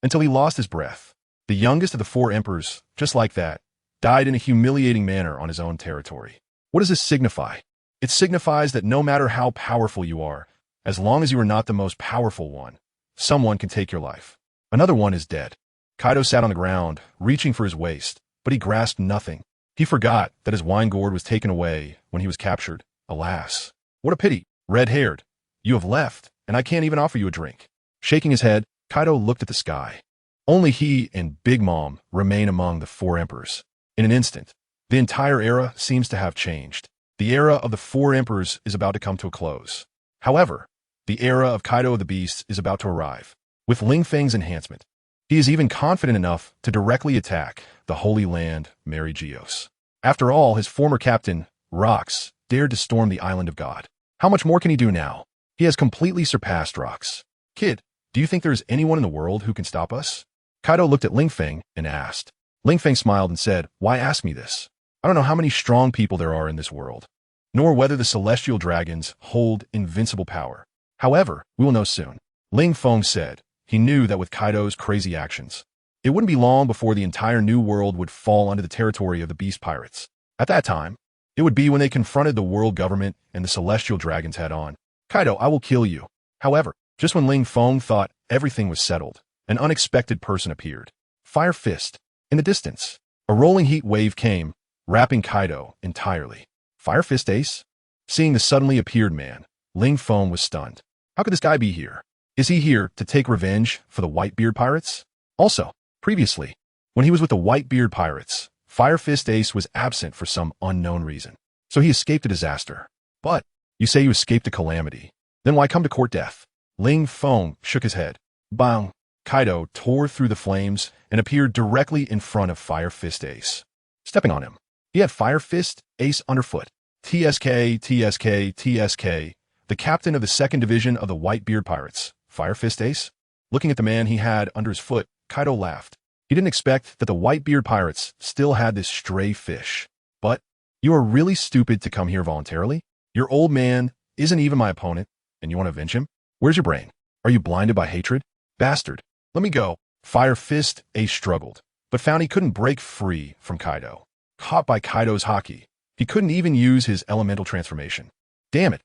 Speaker 1: until he lost his breath. The youngest of the four emperors, just like that, died in a humiliating manner on his own territory. What does this signify? It signifies that no matter how powerful you are, as long as you are not the most powerful one, someone can take your life. Another one is dead. Kaido sat on the ground, reaching for his waist, but he grasped nothing. He forgot that his wine gourd was taken away when he was captured. Alas, what a pity. Red-haired, you have left, and I can't even offer you a drink. Shaking his head, Kaido looked at the sky. Only he and Big Mom remain among the four emperors. In an instant, the entire era seems to have changed. The era of the four emperors is about to come to a close. However, the era of Kaido of the Beasts is about to arrive. With Ling Feng's enhancement, he is even confident enough to directly attack the Holy Land, Mary Geos. After all, his former captain, Rox, dared to storm the Island of God. How much more can he do now? He has completely surpassed Rox. Kid, do you think there is anyone in the world who can stop us? Kaido looked at Ling Feng and asked. Ling Feng smiled and said, Why ask me this? I don't know how many strong people there are in this world, nor whether the celestial dragons hold invincible power. However, we will know soon. Ling Feng said. He knew that with Kaido's crazy actions, it wouldn't be long before the entire new world would fall under the territory of the Beast Pirates. At that time, it would be when they confronted the world government and the celestial dragons head-on. Kaido, I will kill you. However, just when Ling Feng thought everything was settled, an unexpected person appeared. Fire Fist. In the distance, a rolling heat wave came, wrapping Kaido entirely. Fire Fist Ace? Seeing the suddenly appeared man, Ling Feng was stunned. How could this guy be here? Is he here to take revenge for the Whitebeard pirates? Also, previously, when he was with the Whitebeard pirates, Fire Fist Ace was absent for some unknown reason. So he escaped a disaster. But, you say you escaped a calamity. Then why come to court death? Ling Feng shook his head. Bang! Kaido tore through the flames and appeared directly in front of Fire Fist Ace. Stepping on him, he had Fire Fist Ace underfoot. TSK, TSK, TSK, the captain of the 2nd Division of the Whitebeard Pirates. Fire Fist Ace? Looking at the man he had under his foot, Kaido laughed. He didn't expect that the Whitebeard pirates still had this stray fish. But, you are really stupid to come here voluntarily? Your old man isn't even my opponent, and you want to avenge him? Where's your brain? Are you blinded by hatred? Bastard. Let me go. Fire Fist Ace struggled, but found he couldn't break free from Kaido. Caught by Kaido's haki, he couldn't even use his elemental transformation. Damn it.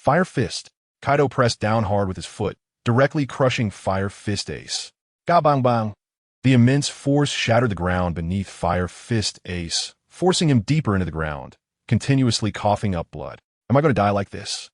Speaker 1: Fire Fist. Kaido pressed down hard with his foot, directly crushing Fire Fist Ace. Ga bang bang. The immense force shattered the ground beneath Fire Fist Ace, forcing him deeper into the ground, continuously coughing up blood. Am I going to die like this?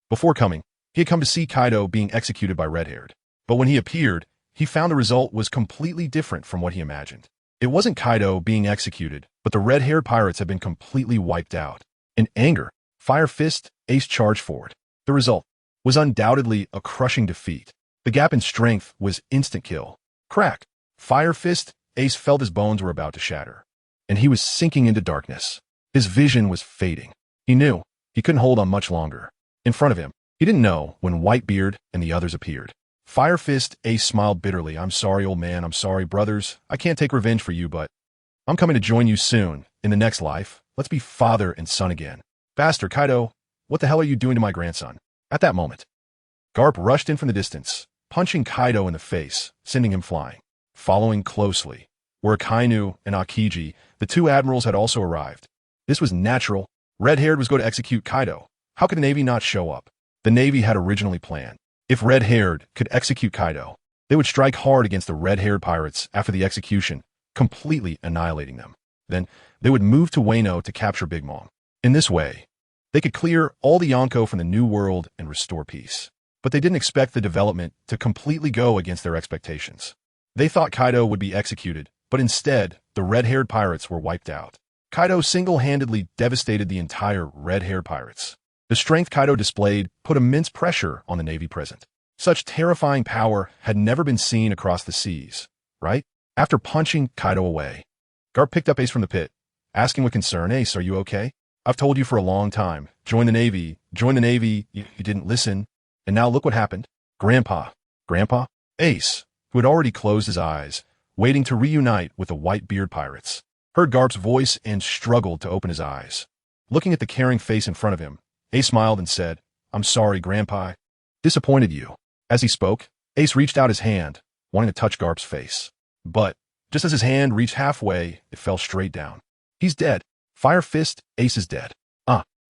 Speaker 1: Before coming, he had come to see Kaido being executed by Red-Haired. But when he appeared, he found the result was completely different from what he imagined. It wasn't Kaido being executed, but the red-haired pirates had been completely wiped out. In anger, Fire Fist Ace charged forward. The result was undoubtedly a crushing defeat. The gap in strength was instant kill. Crack! Fire Fist Ace felt his bones were about to shatter, and he was sinking into darkness. His vision was fading. He knew he couldn't hold on much longer. In front of him, he didn't know when Whitebeard and the others appeared. Fire Fist Ace smiled bitterly. I'm sorry, old man. I'm sorry, brothers. I can't take revenge for you, but I'm coming to join you soon. In the next life, let's be father and son again. Bastard, Kaido, what the hell are you doing to my grandson? At that moment, Garp rushed in from the distance, punching Kaido in the face, sending him flying. Following closely were Akainu and Akiji. The two admirals had also arrived. This was natural. Red-Haired was going to execute Kaido. How could the Navy not show up? The Navy had originally planned. If Red-Haired could execute Kaido, they would strike hard against the red-haired pirates after the execution, completely annihilating them. Then, they would move to Wano to capture Big Mom. In this way, they could clear all the Yonko from the New World and restore peace. But they didn't expect the development to completely go against their expectations. They thought Kaido would be executed, but instead, the red-haired pirates were wiped out. Kaido single-handedly devastated the entire red-haired pirates. The strength Kaido displayed put immense pressure on the Navy present. Such terrifying power had never been seen across the seas, right? After punching Kaido away, Garp picked up Ace from the pit, asking with concern, Ace, are you okay? I've told you for a long time. Join the Navy. Join the Navy. You didn't listen. And now look what happened. Grandpa. Ace, who had already closed his eyes, waiting to reunite with the Whitebeard pirates, heard Garp's voice and struggled to open his eyes. Looking at the caring face in front of him, Ace smiled and said, I'm sorry, Grandpa. Disappointed you. As he spoke, Ace reached out his hand, wanting to touch Garp's face. But, just as his hand reached halfway, it fell straight down. He's dead. Fire Fist Ace is dead.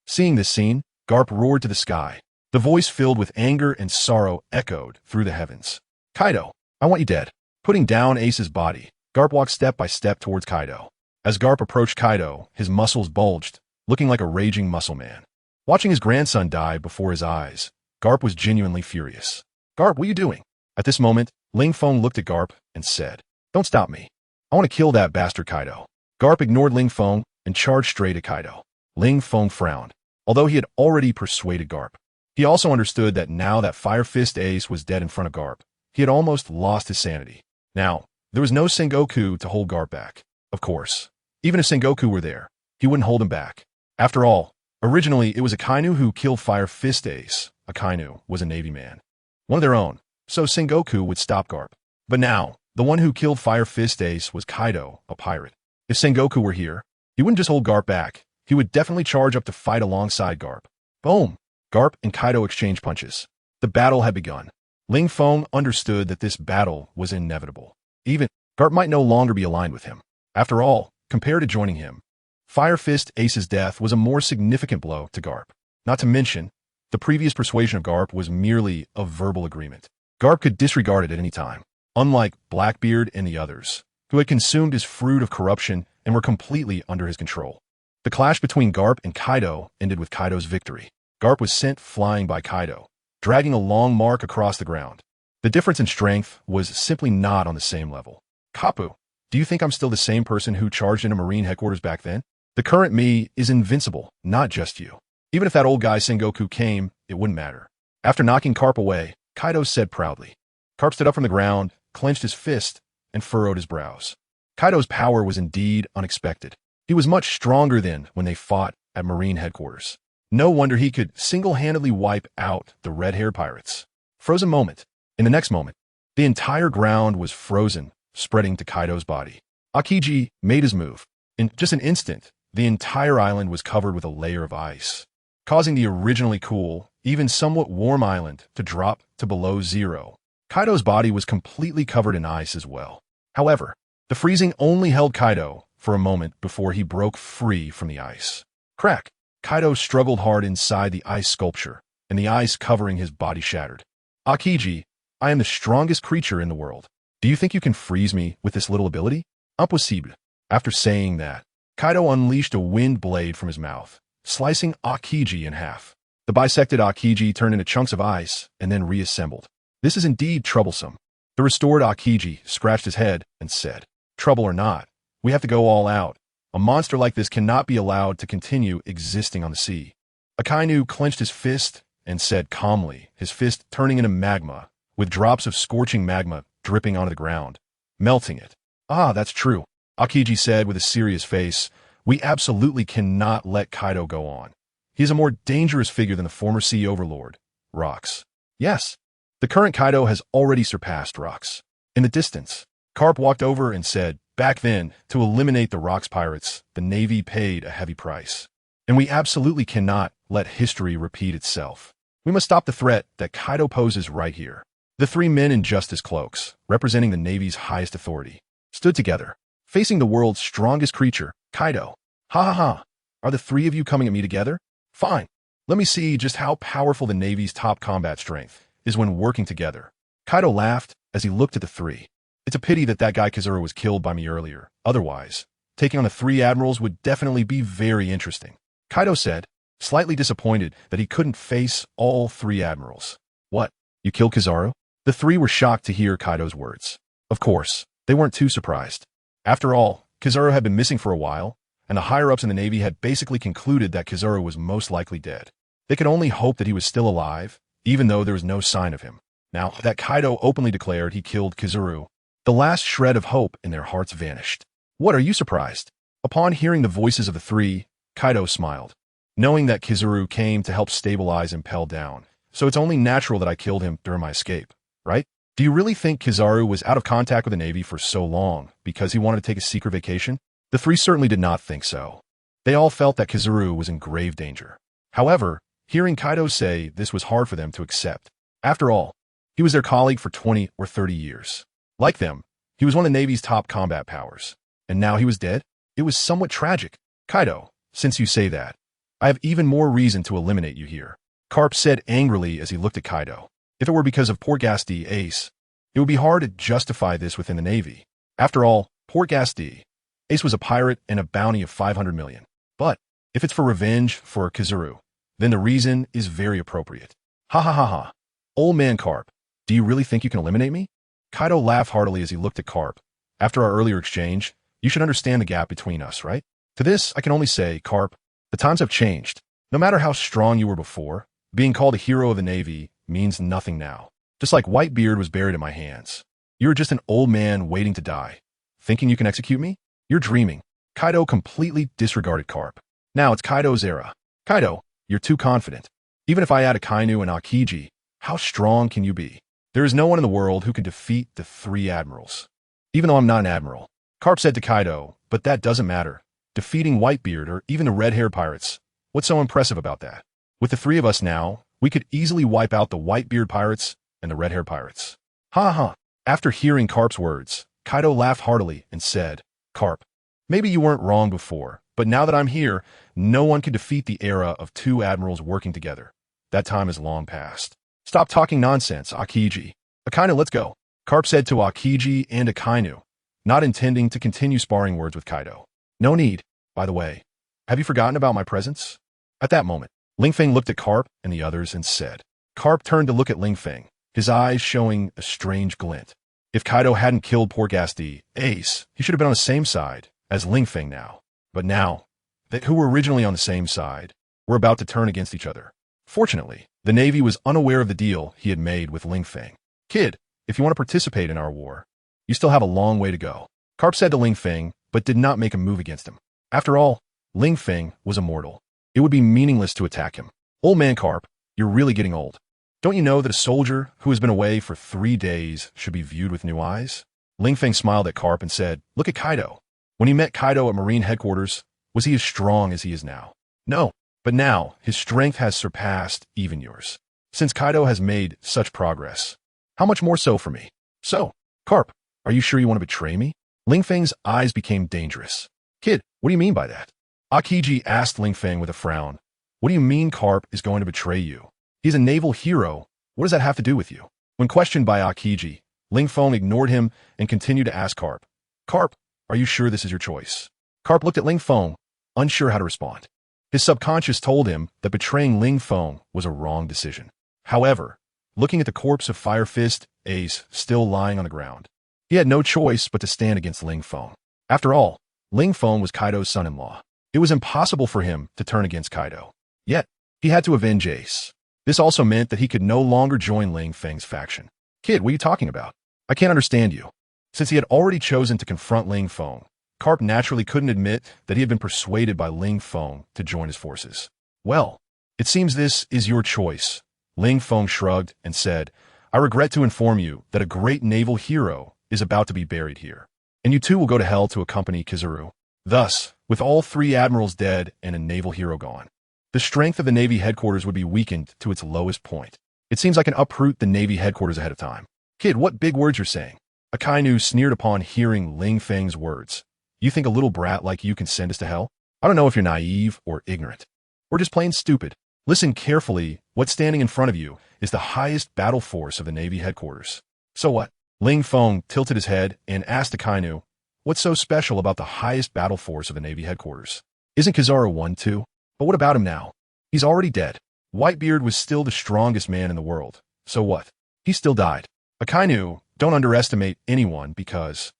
Speaker 1: Seeing this scene, Garp roared to the sky. The voice filled with anger and sorrow echoed through the heavens. Kaido, I want you dead. Putting down Ace's body, Garp walked step by step towards Kaido. As Garp approached Kaido, his muscles bulged, looking like a raging muscle man. Watching his grandson die before his eyes, Garp was genuinely furious. Garp, what are you doing? At this moment, Ling Feng looked at Garp and said, Don't stop me. I want to kill that bastard Kaido. Garp ignored Ling Feng and charged straight at Kaido. Ling Feng frowned, although he had already persuaded Garp. He also understood that now that Fire Fist Ace was dead in front of Garp, he had almost lost his sanity. Now, there was no Sengoku to hold Garp back. Of course, even if Sengoku were there, he wouldn't hold him back. After all, originally it was Akainu who killed Fire Fist Ace. Akainu was a Navy man, one of their own, so Sengoku would stop Garp. But now, the one who killed Fire Fist Ace was Kaido, a pirate. If Sengoku were here, he wouldn't just hold Garp back, he would definitely charge up to fight alongside Garp. Boom! Garp and Kaido exchanged punches. The battle had begun. Ling Feng understood that this battle was inevitable. Even Garp might no longer be aligned with him. After all, compared to joining him, Fire Fist Ace's death was a more significant blow to Garp. Not to mention, the previous persuasion of Garp was merely a verbal agreement. Garp could disregard it at any time, unlike Blackbeard and the others, who had consumed his fruit of corruption and were completely under his control. The clash between Garp and Kaido ended with Kaido's victory. Garp was sent flying by Kaido, dragging a long mark across the ground. The difference in strength was simply not on the same level. Kapu, do you think I'm still the same person who charged into Marine headquarters back then? The current me is invincible, not just you. Even if that old guy Sengoku came, it wouldn't matter. After knocking Garp away, Kaido said proudly. Garp stood up from the ground, clenched his fist, and furrowed his brows. Kaido's power was indeed unexpected. He was much stronger than when they fought at Marine headquarters. No wonder he could single-handedly wipe out the red-haired pirates. Frozen moment. In the next moment, The entire ground was frozen, spreading to Kaido's body. Akiji made his move. In just an instant, the entire island was covered with a layer of ice, causing the originally cool, even somewhat warm island to drop to below zero. Kaido's body was completely covered in ice as well. However, the freezing only held Kaido for a moment before he broke free from the ice. Crack! Kaido struggled hard inside the ice sculpture, and the ice covering his body shattered. Akiji, I am the strongest creature in the world. Do you think you can freeze me with this little ability? Impossible. After saying that, Kaido unleashed a wind blade from his mouth, slicing Akiji in half. The bisected Akiji turned into chunks of ice and then reassembled. This is indeed troublesome. The restored Akiji scratched his head and said, Trouble or not, we have to go all out. A monster like this cannot be allowed to continue existing on the sea. Akainu clenched his fist and said calmly, his fist turning into magma, with drops of scorching magma dripping onto the ground, melting it. Ah, that's true, Akiji said with a serious face. We absolutely cannot let Kaido go on. He is a more dangerous figure than the former sea overlord, Rocks. Yes, the current Kaido has already surpassed Rocks. In the distance, Carp walked over and said, Back then, to eliminate the Rocks pirates, the Navy paid a heavy price. And we absolutely cannot let history repeat itself. We must stop the threat that Kaido poses right here. The three men in justice cloaks, representing the Navy's highest authority, stood together, facing the world's strongest creature, Kaido. Ha ha ha, are the three of you coming at me together? Fine. Let me see just how powerful the Navy's top combat strength is when working together. Kaido laughed as he looked at the three. It's a pity that guy Kizuru was killed by me earlier. Otherwise, taking on the three admirals would definitely be very interesting. Kaido said, slightly disappointed that he couldn't face all three admirals. What? You killed Kizaru? The three were shocked to hear Kaido's words. Of course, they weren't too surprised. After all, Kizaru had been missing for a while, and the higher-ups in the Navy had basically concluded that Kizaru was most likely dead. They could only hope that he was still alive, even though there was no sign of him. Now that Kaido openly declared he killed Kizaru, the last shred of hope in their hearts vanished. What, are you surprised? Upon hearing the voices of the three, Kaido smiled, knowing that Kizaru came to help stabilize Impel down, so it's only natural that I killed him during my escape, right? Do you really think Kizaru was out of contact with the Navy for so long because he wanted to take a secret vacation? The three certainly did not think so. They all felt that Kizaru was in grave danger. However, hearing Kaido say this was hard for them to accept. After all, he was their colleague for 20 or 30 years. Like them, he was one of the Navy's top combat powers. And now he was dead? It was somewhat tragic. Kaido, since you say that, I have even more reason to eliminate you here. Carp said angrily as he looked at Kaido. If it were because of Port Gasti, Ace, it would be hard to justify this within the Navy. After all, Port Gasti, Ace was a pirate and a bounty of 500 million. But if it's for revenge for Kizaru, then the reason is very appropriate. Ha ha ha ha. Old man Carp, do you really think you can eliminate me? Kaido laughed heartily as he looked at Carp. After our earlier exchange, you should understand the gap between us, right? To this, I can only say, Carp, the times have changed. No matter how strong you were before, being called a hero of the Navy means nothing now. Just like Whitebeard was buried in my hands. You're just an old man waiting to die. Thinking you can execute me? You're dreaming. Kaido completely disregarded Carp. Now it's Kaido's era. Kaido, you're too confident. Even if I add Akainu and Akiji, how strong can you be? There is no one in the world who can defeat the three admirals. Even though I'm not an admiral, Carp said to Kaido, but that doesn't matter. Defeating Whitebeard or even the red-haired pirates, what's so impressive about that? With the three of us now, we could easily wipe out the Whitebeard pirates and the red-haired pirates. Ha ha. After hearing Carp's words, Kaido laughed heartily and said, Carp, maybe you weren't wrong before, but now that I'm here, no one can defeat the era of two admirals working together. That time is long past. Stop talking nonsense, Akiji. Akainu, let's go. Carp said to Akiji and Akainu, not intending to continue sparring words with Kaido. No need, by the way. Have you forgotten about my presence? At that moment, Ling Feng looked at Carp and the others and said. Carp turned to look at Ling Feng, his eyes showing a strange glint. If Kaido hadn't killed poor Gasti, Ace, he should have been on the same side as Ling Feng now. But now, they who were originally on the same side were about to turn against each other. Fortunately, the Navy was unaware of the deal he had made with Ling Feng. Kid, if you want to participate in our war, you still have a long way to go. Carp said to Ling Feng, but did not make a move against him. After all, Ling Feng was immortal. It would be meaningless to attack him. Old man Carp, you're really getting old. Don't you know that a soldier who has been away for 3 days should be viewed with new eyes? Ling Feng smiled at Carp and said, look at Kaido. When he met Kaido at Marine headquarters, was he as strong as he is now? No, but now his strength has surpassed even yours. Since Kaido has made such progress, how much more so for me? So, Carp, are you sure you want to betray me? Ling Feng's eyes became dangerous. Kid, what do you mean by that? Akiji asked Ling Feng with a frown. What do you mean Carp is going to betray you? He's a naval hero. What does that have to do with you? When questioned by Akiji, Ling Feng ignored him and continued to ask Carp. Carp, are you sure this is your choice? Carp looked at Ling Feng, unsure how to respond. His subconscious told him that betraying Ling Feng was a wrong decision. However, looking at the corpse of Fire Fist Ace still lying on the ground, he had no choice but to stand against Ling Feng. After all, Ling Feng was Kaido's son-in-law. It was impossible for him to turn against Kaido. Yet, he had to avenge Ace. This also meant that he could no longer join Ling Feng's faction. Kid, what are you talking about? I can't understand you. Since he had already chosen to confront Ling Feng, Carp naturally couldn't admit that he had been persuaded by Ling Feng to join his forces. Well, it seems this is your choice. Ling Feng shrugged and said, I regret to inform you that a great naval hero is about to be buried here, and you too will go to hell to accompany Kizaru. Thus, with all 3 admirals dead and a naval hero gone, the strength of the Navy headquarters would be weakened to its lowest point. It seems I can uproot the Navy headquarters ahead of time. Kid, what big words you're saying? Akainu sneered upon hearing Ling Feng's words. You think a little brat like you can send us to hell? I don't know if you're naive or ignorant, or just plain stupid. Listen carefully. What's standing in front of you is the highest battle force of the Navy headquarters. So what? Ling Feng tilted his head and asked Akainu, what's so special about the highest battle force of the Navy headquarters? Isn't Kizaru one too? But what about him now? He's already dead. Whitebeard was still the strongest man in the world. So what? He still died. Akainu, don't underestimate anyone because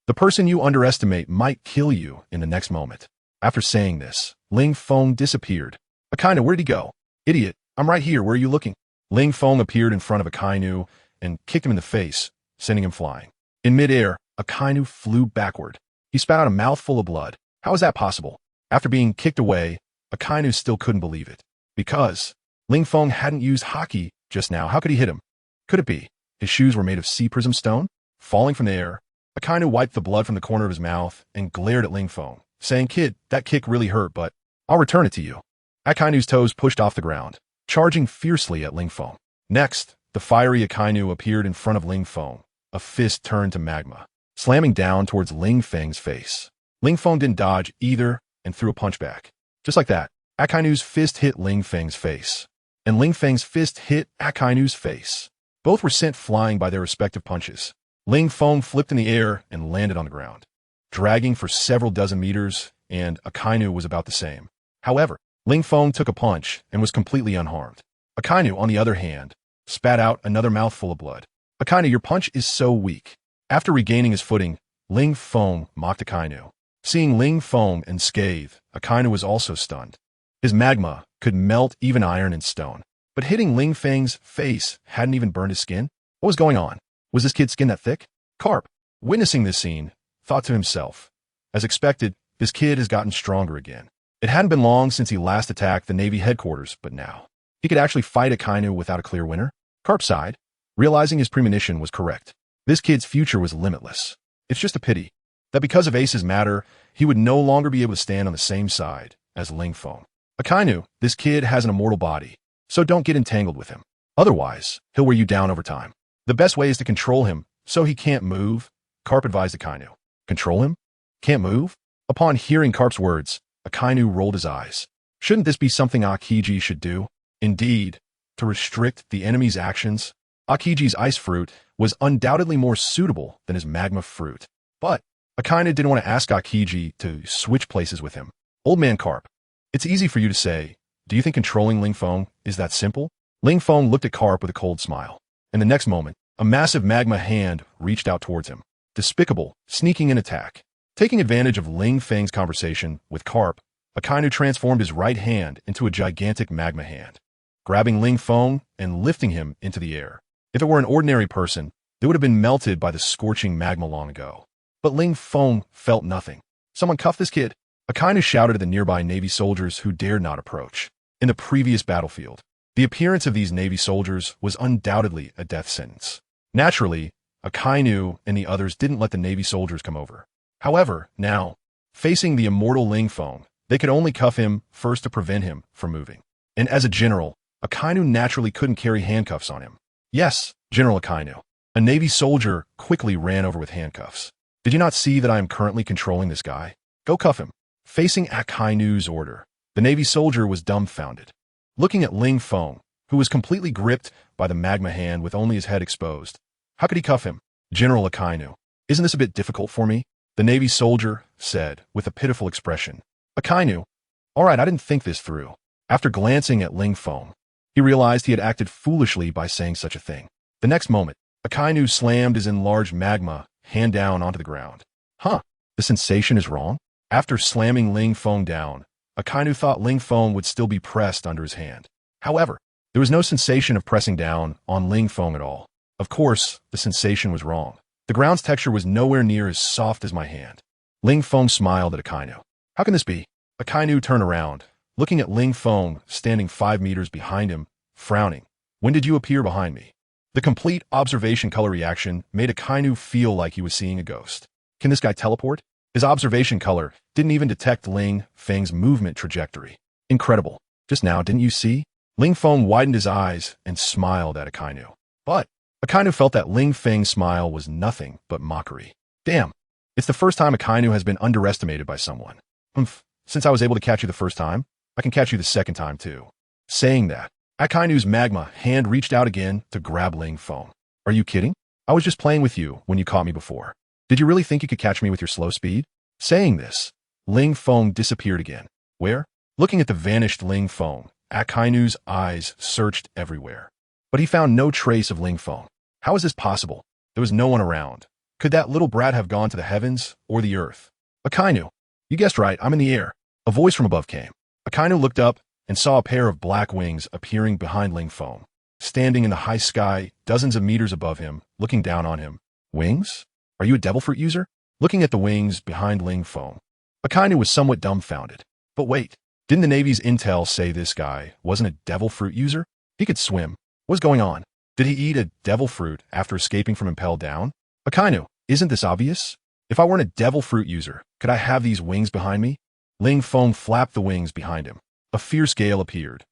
Speaker 1: the person you underestimate might kill you in the next moment. After saying this, Ling Feng disappeared. Akainu, where'd he go? Idiot, I'm right here. Where are you looking? Ling Feng appeared in front of Akainu and kicked him in the face, sending him flying. In midair, Akainu flew backward. He spat out a mouthful of blood. How is that possible? After being kicked away, Akainu still couldn't believe it. Because Ling Feng hadn't used haki just now. How could he hit him? Could it be his shoes were made of sea prism stone? Falling from the air, Akainu wiped the blood from the corner of his mouth and glared at Ling Feng, saying, Kid, that kick really hurt, but I'll return it to you. Akainu's toes pushed off the ground, charging fiercely at Ling Feng. Next, the fiery Akainu appeared in front of Ling Feng, a fist turned to magma, slamming down towards Ling Feng's face. Ling Feng didn't dodge either and threw a punch back. Just like that, Akainu's fist hit Ling Feng's face, and Ling Feng's fist hit Akainu's face. Both were sent flying by their respective punches. Ling Feng flipped in the air and landed on the ground, dragging for several dozen meters, and Akainu was about the same. However, Ling Feng took a punch and was completely unharmed. Akainu, on the other hand, spat out another mouthful of blood. Akainu, your punch is so weak. After regaining his footing, Ling Feng mocked Akainu. Seeing Ling Feng unscathed, Akainu was also stunned. His magma could melt even iron and stone. But hitting Ling Feng's face hadn't even burned his skin. What was going on? Was this kid's skin that thick? Carp, witnessing this scene, thought to himself, as expected, this kid has gotten stronger again. It hadn't been long since he last attacked the Navy headquarters, but now he could actually fight Akainu without a clear winner. Carp sighed, realizing his premonition was correct. This kid's future was limitless. It's just a pity that because of Ace's matter, he would no longer be able to stand on the same side as Ling Feng. Akainu, this kid has an immortal body, so don't get entangled with him. Otherwise, he'll wear you down over time. The best way is to control him so he can't move, Carp advised Akainu. Control him? Can't move? Upon hearing Carp's words, Akainu rolled his eyes. Shouldn't this be something Akiji should do? Indeed, to restrict the enemy's actions, Akiji's ice fruit was undoubtedly more suitable than his magma fruit. But Akainu didn't want to ask Akiji to switch places with him. Old man Carp, it's easy for you to say, do you think controlling Ling Feng is that simple? Ling Feng looked at Carp with a cold smile. In the next moment, a massive magma hand reached out towards him. Despicable, sneaking in attack. Taking advantage of Ling Feng's conversation with Carp, Akainu transformed his right hand into a gigantic magma hand, grabbing Ling Feng and lifting him into the air. If it were an ordinary person, they would have been melted by the scorching magma long ago. But Ling Feng felt nothing. Someone cuff this kid. Akainu shouted at the nearby Navy soldiers who dared not approach. In the previous battlefield, The appearance of these Navy soldiers was undoubtedly a death sentence. Naturally, Akainu and the others didn't let the Navy soldiers come over. However, now, facing the immortal Ling Feng, they could only cuff him first to prevent him from moving. And as a general, Akainu naturally couldn't carry handcuffs on him. Yes, General Akainu. A Navy soldier quickly ran over with handcuffs. Did you not see that I am currently controlling this guy? Go cuff him. Facing Akainu's order, the Navy soldier was dumbfounded. Looking at Ling Feng, who was completely gripped by the magma hand with only his head exposed. How could he cuff him? General Akainu, isn't this a bit difficult for me? The Navy soldier said with a pitiful expression. Akainu, all right, I didn't think this through. After glancing at Ling Feng, he realized he had acted foolishly by saying such a thing. The next moment, Akainu slammed his enlarged magma hand down onto the ground. Huh, the sensation is wrong? After slamming Ling Feng down, Akainu thought Ling Feng would still be pressed under his hand. However, there was no sensation of pressing down on Ling Feng at all. Of course, the sensation was wrong. The ground's texture was nowhere near as soft as my hand. Ling Feng smiled at Akainu. How can this be? Akainu turned around, looking at Ling Feng standing 5 meters behind him, frowning. When did you appear behind me? The complete observation color reaction made Akainu feel like he was seeing a ghost. Can this guy teleport? His observation color didn't even detect Ling Feng's movement trajectory. Incredible. Just now, didn't you see? Ling Feng widened his eyes and smiled at Akainu. But Akainu felt that Ling Feng's smile was nothing but mockery. Damn, it's the first time Akainu has been underestimated by someone. Since I was able to catch you the first time, I can catch you the second time too. Saying that, Akainu's magma hand reached out again to grab Ling Feng. Are you kidding? I was just playing with you when you caught me before. Did you really think you could catch me with your slow speed? Saying this, Ling Feng disappeared again. Where? Looking at the vanished Ling Feng, Akainu's eyes searched everywhere. But he found no trace of Ling Feng. How is this possible? There was no one around. Could that little brat have gone to the heavens or the earth? Akainu, you guessed right, I'm in the air. A voice from above came. Akainu looked up and saw a pair of black wings appearing behind Ling Feng. Standing in the high sky, dozens of meters above him, looking down on him. Wings? Are you a devil fruit user? Looking at the wings behind Ling Feng, Akainu was somewhat dumbfounded. But wait, didn't the Navy's intel say this guy wasn't a devil fruit user? He could swim. What's going on? Did he eat a devil fruit after escaping from impelled down? Akainu, isn't this obvious? If I weren't a devil fruit user, could I have these wings behind me? Ling Feng flapped the wings behind him. A fierce gale appeared,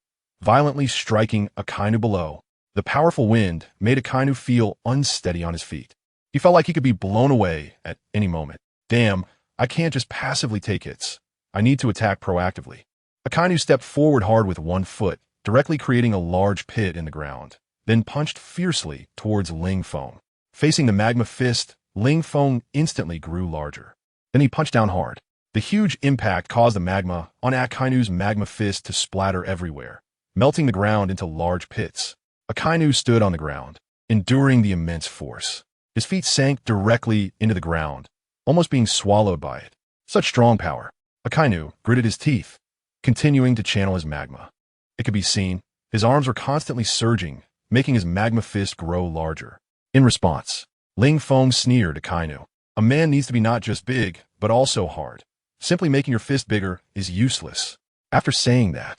Speaker 1: violently striking Akainu below. The powerful wind made Akainu feel unsteady on his feet. He felt like he could be blown away at any moment. Damn, I can't just passively take hits. I need to attack proactively. Akainu stepped forward hard with one foot, directly creating a large pit in the ground, then punched fiercely towards Ling Feng. Facing the magma fist, Ling Feng instantly grew larger. Then he punched down hard. The huge impact caused the magma on Akainu's magma fist to splatter everywhere, melting the ground into large pits. Akainu stood on the ground, enduring the immense force. His feet sank directly into the ground, almost being swallowed by it. Such strong power. Akainu gritted his teeth, continuing to channel his magma. It could be seen, his arms were constantly surging, making his magma fist grow larger. In response, Ling Feng sneered at Akainu. A man needs to be not just big, but also hard. Simply making your fist bigger is useless. After saying that,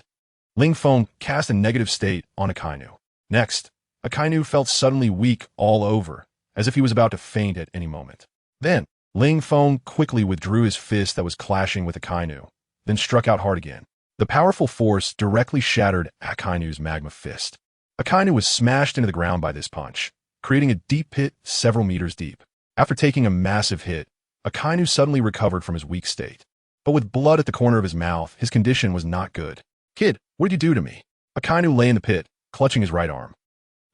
Speaker 1: Ling Feng cast a negative state on Akainu. Next, Akainu felt suddenly weak all over, as if he was about to faint at any moment. Then, Ling Feng quickly withdrew his fist that was clashing with Akainu, then struck out hard again. The powerful force directly shattered Akainu's magma fist. Akainu was smashed into the ground by this punch, creating a deep pit several meters deep. After taking a massive hit, Akainu suddenly recovered from his weak state. But with blood at the corner of his mouth, his condition was not good. Kid, what did you do to me? Akainu lay in the pit, clutching his right arm.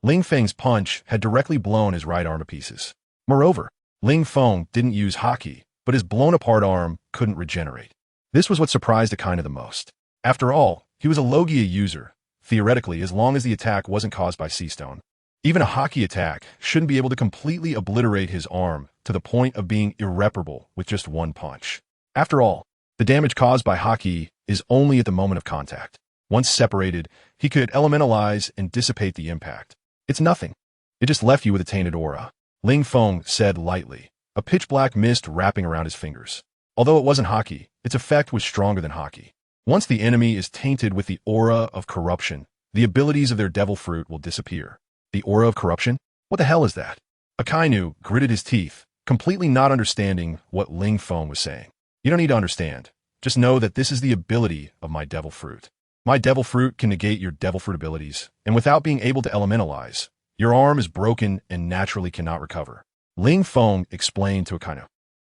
Speaker 1: Ling Feng's punch had directly blown his right arm to pieces. Moreover, Ling Feng didn't use haki, but his blown-apart arm couldn't regenerate. This was what surprised Akainu the most. After all, he was a Logia user, theoretically as long as the attack wasn't caused by Sea Stone. Even a haki attack shouldn't be able to completely obliterate his arm to the point of being irreparable with just one punch. After all, the damage caused by haki is only at the moment of contact. Once separated, he could elementalize and dissipate the impact. It's nothing. It just left you with a tainted aura. Ling Feng said lightly, a pitch-black mist wrapping around his fingers. Although it wasn't haki, its effect was stronger than haki. Once the enemy is tainted with the aura of corruption, the abilities of their devil fruit will disappear. The aura of corruption? What the hell is that? Akainu gritted his teeth, completely not understanding what Ling Feng was saying. You don't need to understand. Just know that this is the ability of my devil fruit. My devil fruit can negate your devil fruit abilities, and without being able to elementalize, your arm is broken and naturally cannot recover. Ling Feng explained to Akainu.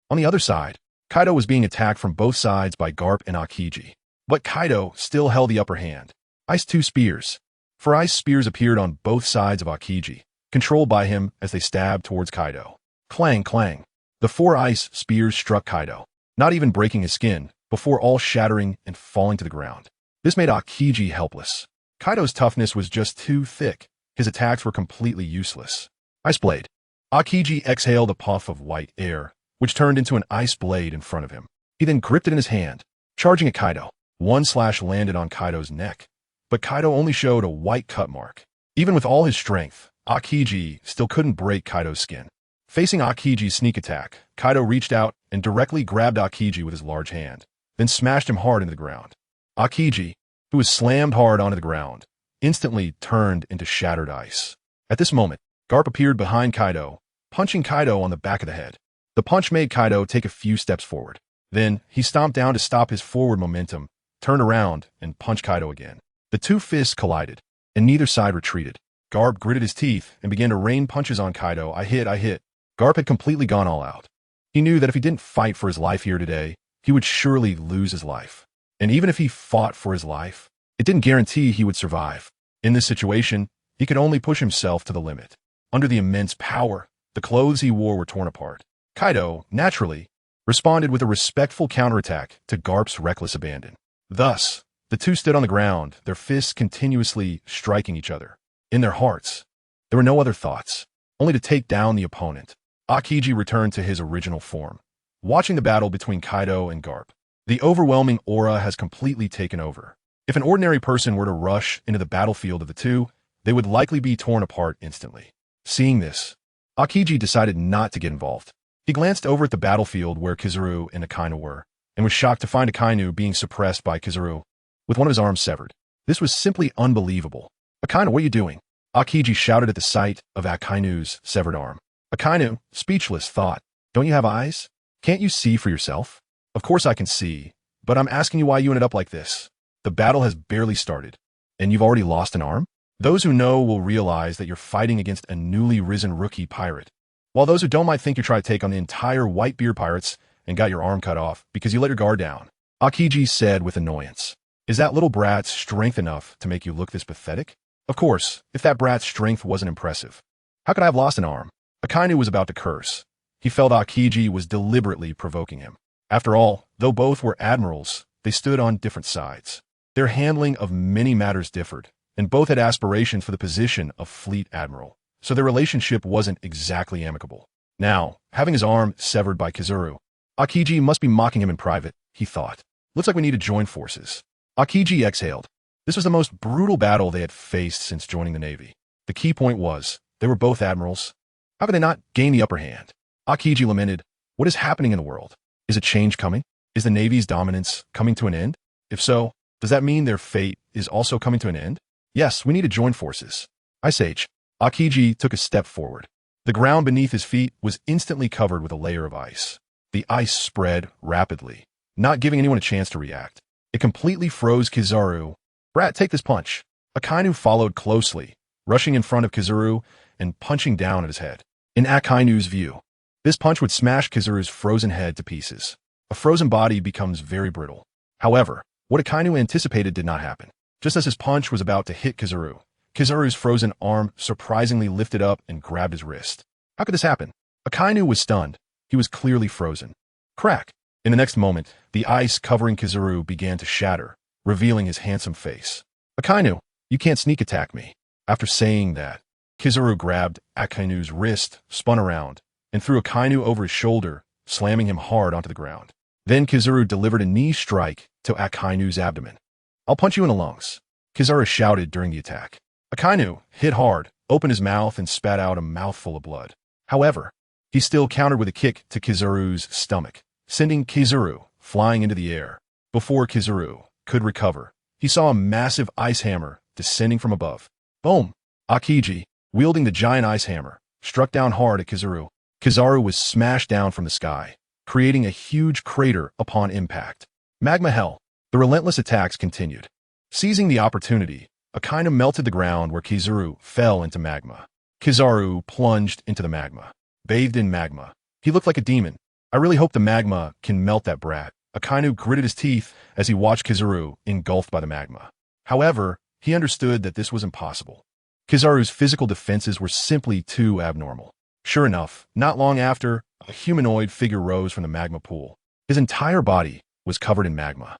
Speaker 1: On the other side, Kaido was being attacked from both sides by Garp and Aokiji, but Kaido still held the upper hand. Ice 2 spears. 4 ice spears appeared on both sides of Aokiji, controlled by him as they stabbed towards Kaido. Clang, clang. The 4 ice spears struck Kaido, not even breaking his skin, before all shattering and falling to the ground. This made Aokiji helpless. Kaido's toughness was just too thick. His attacks were completely useless. Ice blade. Aokiji exhaled a puff of white air, which turned into an ice blade in front of him. He then gripped it in his hand, charging at Kaido. One slash landed on Kaido's neck, but Kaido only showed a white cut mark. Even with all his strength, Aokiji still couldn't break Kaido's skin. Facing Aokiji's sneak attack, Kaido reached out and directly grabbed Aokiji with his large hand, then smashed him hard into the ground. Aokiji, who was slammed hard onto the ground, instantly turned into shattered ice. At this moment, Garp appeared behind Kaido, punching Kaido on the back of the head. The punch made Kaido take a few steps forward. Then, he stomped down to stop his forward momentum, turned around, and punched Kaido again. The two fists collided, and neither side retreated. Garp gritted his teeth and began to rain punches on Kaido. I hit. Garp had completely gone all out. He knew that if he didn't fight for his life here today, he would surely lose his life. And even if he fought for his life, it didn't guarantee he would survive. In this situation, he could only push himself to the limit. Under the immense power, the clothes he wore were torn apart. Kaido, naturally, responded with a respectful counterattack to Garp's reckless abandon. Thus, the two stood on the ground, their fists continuously striking each other. In their hearts, there were no other thoughts, only to take down the opponent. Aokiji returned to his original form, watching the battle between Kaido and Garp. The overwhelming aura has completely taken over. If an ordinary person were to rush into the battlefield of the two, they would likely be torn apart instantly. Seeing this, Aokiji decided not to get involved. He glanced over at the battlefield where Kizaru and Akainu were, and was shocked to find Akainu being suppressed by Kizaru, with one of his arms severed. This was simply unbelievable. Akainu, what are you doing? Aokiji shouted at the sight of Akainu's severed arm. Akainu, speechless, thought, don't you have eyes? Can't you see for yourself? Of course I can see, but I'm asking you why you ended up like this. The battle has barely started, and you've already lost an arm? Those who know will realize that you're fighting against a newly risen rookie pirate, while those who don't might think you're trying to take on the entire Whitebeard pirates and got your arm cut off because you let your guard down. Aokiji said with annoyance. Is that little brat's strength enough to make you look this pathetic? Of course, if that brat's strength wasn't impressive. How could I have lost an arm? Akainu was about to curse. He felt Aokiji was deliberately provoking him. After all, though both were admirals, they stood on different sides. Their handling of many matters differed, and both had aspirations for the position of fleet admiral, so their relationship wasn't exactly amicable. Now, having his arm severed by Kizaru, Aokiji must be mocking him in private, he thought. Looks like we need to join forces. Aokiji exhaled. This was the most brutal battle they had faced since joining the Navy. The key point was, they were both admirals. How could they not gain the upper hand? Aokiji lamented, what is happening in the world? Is a change coming? Is the Navy's dominance coming to an end? If so, does that mean their fate is also coming to an end? Yes, we need to join forces. Ice Age. Aokiji took a step forward. The ground beneath his feet was instantly covered with a layer of ice. The ice spread rapidly, not giving anyone a chance to react. It completely froze Kizaru. Brat, take this punch. Akainu followed closely, rushing in front of Kizaru and punching down at his head. In Akainu's view, this punch would smash Kizaru's frozen head to pieces. A frozen body becomes very brittle. However, what Akainu anticipated did not happen. Just as his punch was about to hit Kizaru, Kizaru's frozen arm surprisingly lifted up and grabbed his wrist. How could this happen? Akainu was stunned. He was clearly frozen. Crack! In the next moment, the ice covering Kizaru began to shatter, revealing his handsome face. Akainu, you can't sneak attack me. After saying that, Kizaru grabbed Akainu's wrist, spun around, and threw Akainu over his shoulder, slamming him hard onto the ground. Then Kizaru delivered a knee strike to Akainu's abdomen. I'll punch you in the lungs, Kizaru shouted during the attack. Akainu hit hard, opened his mouth, and spat out a mouthful of blood. However, he still countered with a kick to Kizaru's stomach, sending Kizaru flying into the air. Before Kizaru could recover, he saw a massive ice hammer descending from above. Boom! Akiji, wielding the giant ice hammer, struck down hard at Kizaru. Kizaru was smashed down from the sky, creating a huge crater upon impact. Magma hell. The relentless attacks continued. Seizing the opportunity, Akainu melted the ground where Kizaru fell into magma. Kizaru plunged into the magma, bathed in magma. He looked like a demon. I really hope the magma can melt that brat. Akainu gritted his teeth as he watched Kizaru engulfed by the magma. However, he understood that this was impossible. Kizaru's physical defenses were simply too abnormal. Sure enough, not long after, a humanoid figure rose from the magma pool. His entire body was covered in magma.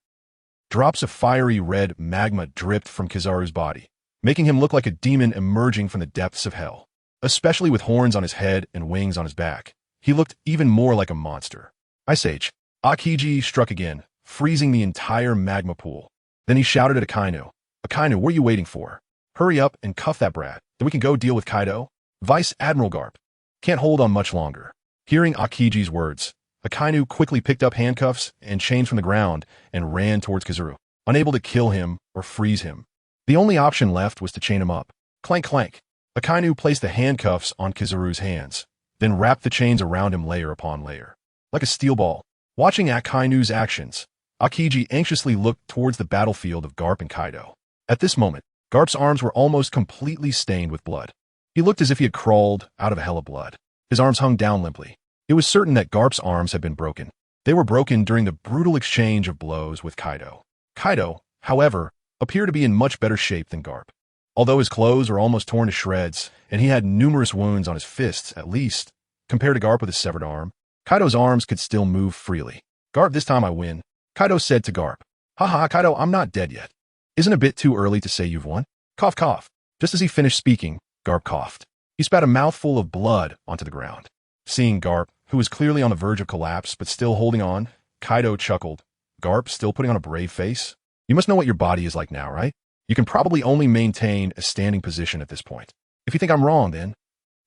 Speaker 1: Drops of fiery red magma dripped from Kizaru's body, making him look like a demon emerging from the depths of hell. Especially with horns on his head and wings on his back, he looked even more like a monster. Ice Age. Akiji struck again, freezing the entire magma pool. Then he shouted at Akainu. Akainu, what are you waiting for? Hurry up and cuff that brat, then we can go deal with Kaido. Vice Admiral Garp. Can't hold on much longer. Hearing Akiji's words, Akainu quickly picked up handcuffs and chains from the ground and ran towards Kizaru, unable to kill him or freeze him. The only option left was to chain him up. Clank clank. Akainu placed the handcuffs on Kizaru's hands, then wrapped the chains around him layer upon layer. Like a steel ball. Watching Akainu's actions, Akiji anxiously looked towards the battlefield of Garp and Kaido. At this moment, Garp's arms were almost completely stained with blood. He looked as if he had crawled out of a hell of blood. His arms hung down limply. It was certain that Garp's arms had been broken. They were broken during the brutal exchange of blows with Kaido. Kaido, however, appeared to be in much better shape than Garp. Although his clothes were almost torn to shreds, and he had numerous wounds on his fists, at least, compared to Garp with his severed arm, Kaido's arms could still move freely. Garp, this time I win. Kaido said to Garp. Haha, Kaido, I'm not dead yet. Isn't it a bit too early to say you've won? Cough, cough. Just as he finished speaking, Garp coughed. He spat a mouthful of blood onto the ground. Seeing Garp, who was clearly on the verge of collapse but still holding on, Kaido chuckled. Garp, still putting on a brave face? You must know what your body is like now, right? You can probably only maintain a standing position at this point. If you think I'm wrong, then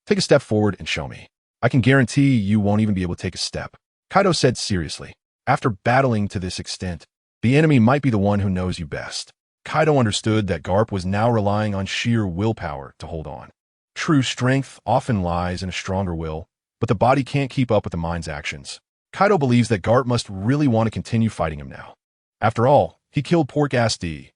Speaker 1: take a step forward and show me. I can guarantee you won't even be able to take a step. Kaido said seriously. After battling to this extent, the enemy might be the one who knows you best. Kaido understood that Garp was now relying on sheer willpower to hold on. True strength often lies in a stronger will, but the body can't keep up with the mind's actions. Kaido believes that Garp must really want to continue fighting him now. After all, he killed Pork-ass D,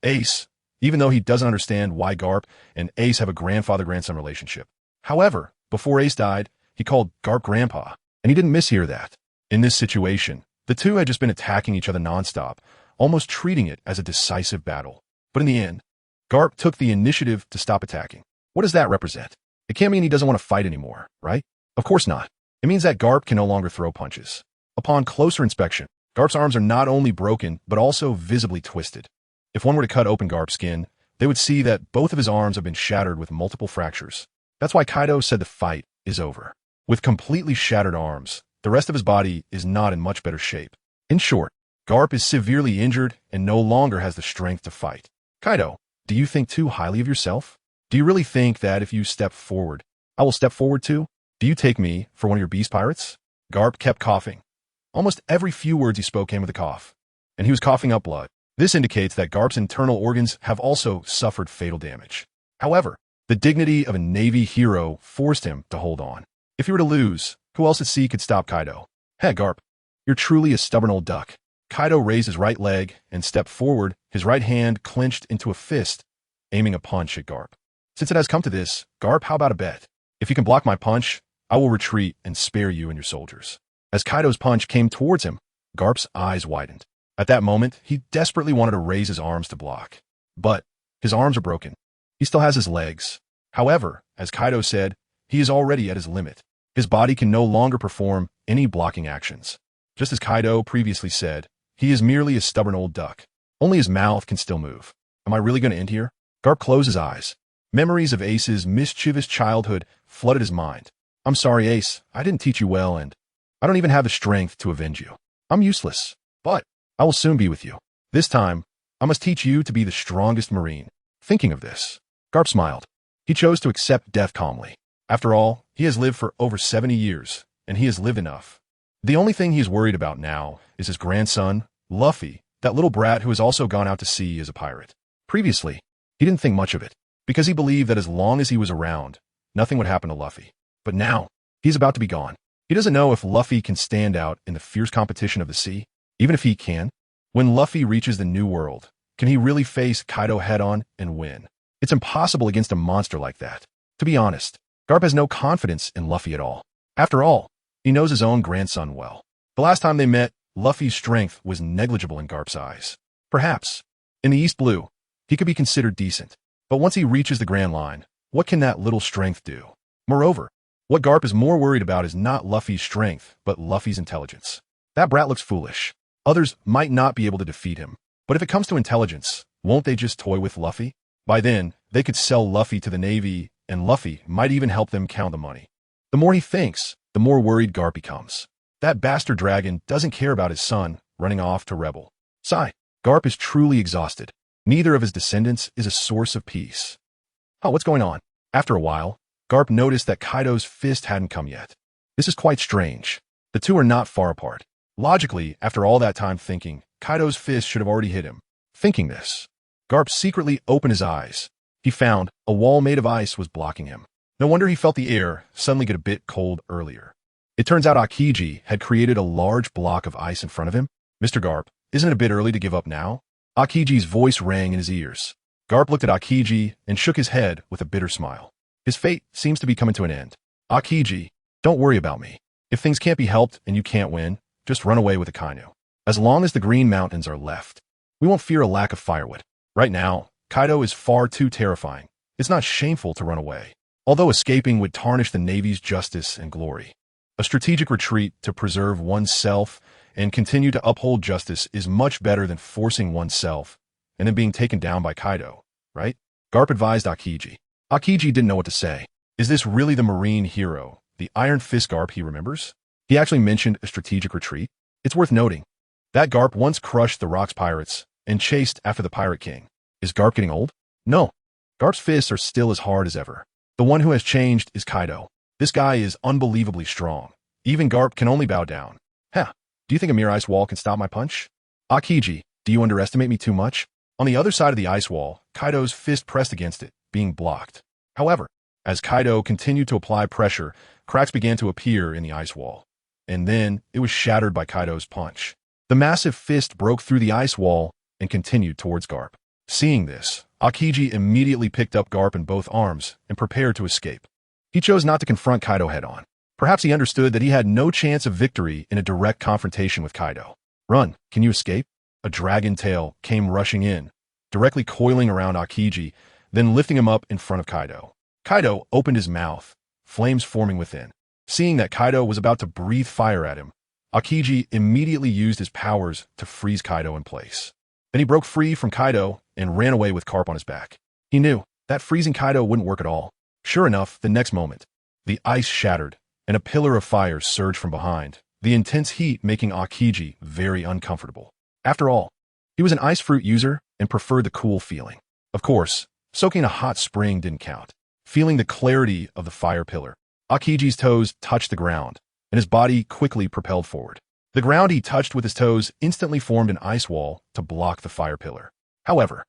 Speaker 1: Ace, even though he doesn't understand why Garp and Ace have a grandfather-grandson relationship. However, before Ace died, he called Garp Grandpa, and he didn't mishear that. In this situation, the two had just been attacking each other nonstop, almost treating it as a decisive battle. But in the end, Garp took the initiative to stop attacking. What does that represent? It can't mean he doesn't want to fight anymore, right? Of course not. It means that Garp can no longer throw punches. Upon closer inspection, Garp's arms are not only broken, but also visibly twisted. If one were to cut open Garp's skin, they would see that both of his arms have been shattered with multiple fractures. That's why Kaido said the fight is over. With completely shattered arms, the rest of his body is not in much better shape. In short, Garp is severely injured and no longer has the strength to fight. Kaido, do you think too highly of yourself? Do you really think that if you step forward, I will step forward too? Do you take me for one of your beast pirates? Garp kept coughing. Almost every few words he spoke came with a cough, and he was coughing up blood. This indicates that Garp's internal organs have also suffered fatal damage. However, the dignity of a Navy hero forced him to hold on. If he were to lose, who else at sea could stop Kaido? Hey, Garp, you're truly a stubborn old duck. Kaido raised his right leg and stepped forward, his right hand clenched into a fist, aiming a punch at Garp. Since it has come to this, Garp, how about a bet? If you can block my punch, I will retreat and spare you and your soldiers. As Kaido's punch came towards him, Garp's eyes widened. At that moment, he desperately wanted to raise his arms to block. But his arms are broken. He still has his legs. However, as Kaido said, he is already at his limit. His body can no longer perform any blocking actions. Just as Kaido previously said, he is merely a stubborn old duck. Only his mouth can still move. Am I really going to end here? Garp closed his eyes. Memories of Ace's mischievous childhood flooded his mind. I'm sorry, Ace. I didn't teach you well, and I don't even have the strength to avenge you. I'm useless, but I will soon be with you. This time, I must teach you to be the strongest Marine. Thinking of this, Garp smiled. He chose to accept death calmly. After all, he has lived for over 70 years, and he has lived enough. The only thing he is worried about now is his grandson, Luffy, that little brat who has also gone out to sea as a pirate. Previously, He didn't think much of it, because he believed that as long as he was around, nothing would happen to Luffy. But now, he's about to be gone. He doesn't know if Luffy can stand out in the fierce competition of the sea. Even if he can, when Luffy reaches the New World, can he really face Kaido head-on and win? It's impossible against a monster like that. To be honest, Garp has no confidence in Luffy at all. After all, he knows his own grandson well. The last time they met, Luffy's strength was negligible in Garp's eyes. Perhaps, in the East Blue, he could be considered decent. But once he reaches the Grand Line, what can that little strength do? Moreover, what Garp is more worried about is not Luffy's strength, but Luffy's intelligence. That brat looks foolish. Others might not be able to defeat him. But if it comes to intelligence, won't they just toy with Luffy? By then, they could sell Luffy to the Navy, and Luffy might even help them count the money. The more he thinks, the more worried Garp becomes. That bastard dragon doesn't care about his son running off to rebel. Sigh. Garp is truly exhausted. Neither of his descendants is a source of peace. Oh, what's going on? After a while, Garp noticed that Kaido's fist hadn't come yet. This is quite strange. The two are not far apart. Logically, after all that time thinking, Kaido's fist should have already hit him. Thinking this, Garp secretly opened his eyes. He found a wall made of ice was blocking him. No wonder he felt the air suddenly get a bit cold earlier. It turns out Aokiji had created a large block of ice in front of him. Mr. Garp, isn't it a bit early to give up now? Aokiji's voice rang in his ears. Garp looked at Aokiji and shook his head with a bitter smile. His fate seems to be coming to an end. Aokiji, don't worry about me. If things can't be helped and you can't win, just run away with the Kainu. As long as the Green Mountains are left, we won't fear a lack of firewood. Right now, Kaido is far too terrifying. It's not shameful to run away, although escaping would tarnish the Navy's justice and glory. A strategic retreat to preserve oneself and continue to uphold justice is much better than forcing oneself and then being taken down by Kaido, right? Garp advised Aokiji. Aokiji didn't know what to say. Is this really the Marine hero, the Iron Fist Garp he remembers? He actually mentioned a strategic retreat. It's worth noting that Garp once crushed the Rocks pirates and chased after the Pirate King. Is Garp getting old? No. Garp's fists are still as hard as ever. The one who has changed is Kaido. This guy is unbelievably strong. Even Garp can only bow down. Huh. Do you think a mere ice wall can stop my punch? Aokiji, do you underestimate me too much? On the other side of the ice wall, Kaido's fist pressed against it, being blocked. However, as Kaido continued to apply pressure, cracks began to appear in the ice wall. And then it was shattered by Kaido's punch. The massive fist broke through the ice wall and continued towards Garp. Seeing this, Aokiji immediately picked up Garp in both arms and prepared to escape. He chose not to confront Kaido head-on. Perhaps he understood that he had no chance of victory in a direct confrontation with Kaido. Run, can you escape? A dragon tail came rushing in, directly coiling around Aokiji, then lifting him up in front of Kaido. Kaido opened his mouth, flames forming within. Seeing that Kaido was about to breathe fire at him, Aokiji immediately used his powers to freeze Kaido in place. Then he broke free from Kaido and ran away with Garp on his back. He knew that freezing Kaido wouldn't work at all. Sure enough, the next moment, the ice shattered, and a pillar of fire surged from behind, the intense heat making Aokiji very uncomfortable. After all, he was an ice fruit user and preferred the cool feeling. Of course, soaking in a hot spring didn't count. Feeling the clarity of the fire pillar, Aokiji's toes touched the ground, and his body quickly propelled forward. The ground he touched with his toes instantly formed an ice wall to block the fire pillar. However,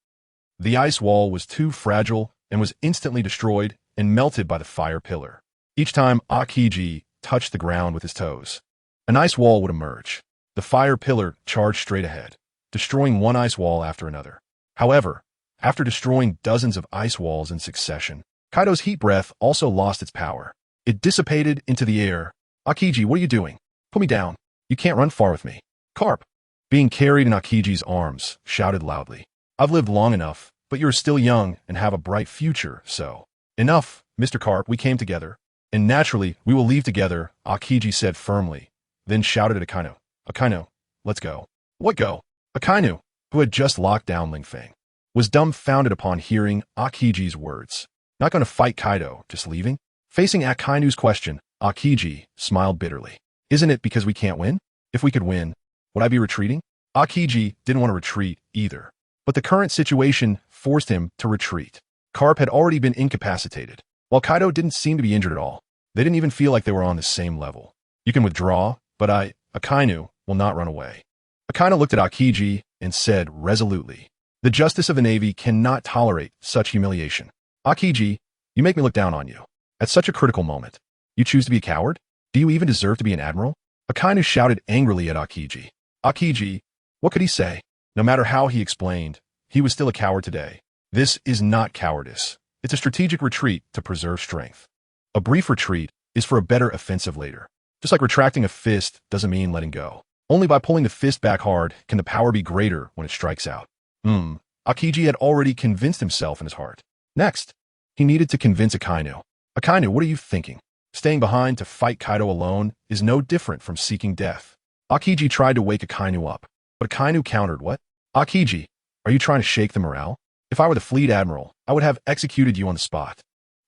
Speaker 1: the ice wall was too fragile and was instantly destroyed and melted by the fire pillar. Each time Aokiji touched the ground with his toes, an ice wall would emerge. The fire pillar charged straight ahead, destroying one ice wall after another. However, after destroying dozens of ice walls in succession, Kaido's heat breath also lost its power. It dissipated into the air. Aokiji, what are you doing? Put me down. You can't run far with me. Garp, being carried in Aokiji's arms, shouted loudly. I've lived long enough, but you're still young and have a bright future, so. Enough, Mr. Garp, we came together. And naturally, we will leave together, Aokiji said firmly, then shouted at Akainu. Akainu, let's go. What go? Akainu, who had just locked down Ling Feng, was dumbfounded upon hearing Aokiji's words. Not going to fight Kaido, just leaving? Facing Akainu's question, Aokiji smiled bitterly. Isn't it because we can't win? If we could win, would I be retreating? Aokiji didn't want to retreat either, but the current situation forced him to retreat. Garp had already been incapacitated, while Kaido didn't seem to be injured at all. They didn't even feel like they were on the same level. You can withdraw, but Akainu will not run away. Akainu looked at Aokiji and said resolutely, The justice of the Navy cannot tolerate such humiliation. Akiji, you make me look down on you. At such a critical moment, you choose to be a coward? Do you even deserve to be an admiral? Akainu shouted angrily at Akiji. Akiji, what could he say? No matter how he explained, he was still a coward today. This is not cowardice. It's a strategic retreat to preserve strength. A brief retreat is for a better offensive later. Just like retracting a fist doesn't mean letting go. Only by pulling the fist back hard can the power be greater when it strikes out. Akiji had already convinced himself in his heart. Next, he needed to convince Akainu. Akainu, what are you thinking? Staying behind to fight Kaido alone is no different from seeking death. Akiji tried to wake Akainu up, but Akainu countered, what? Akiji, are you trying to shake the morale? If I were the fleet admiral, I would have executed you on the spot.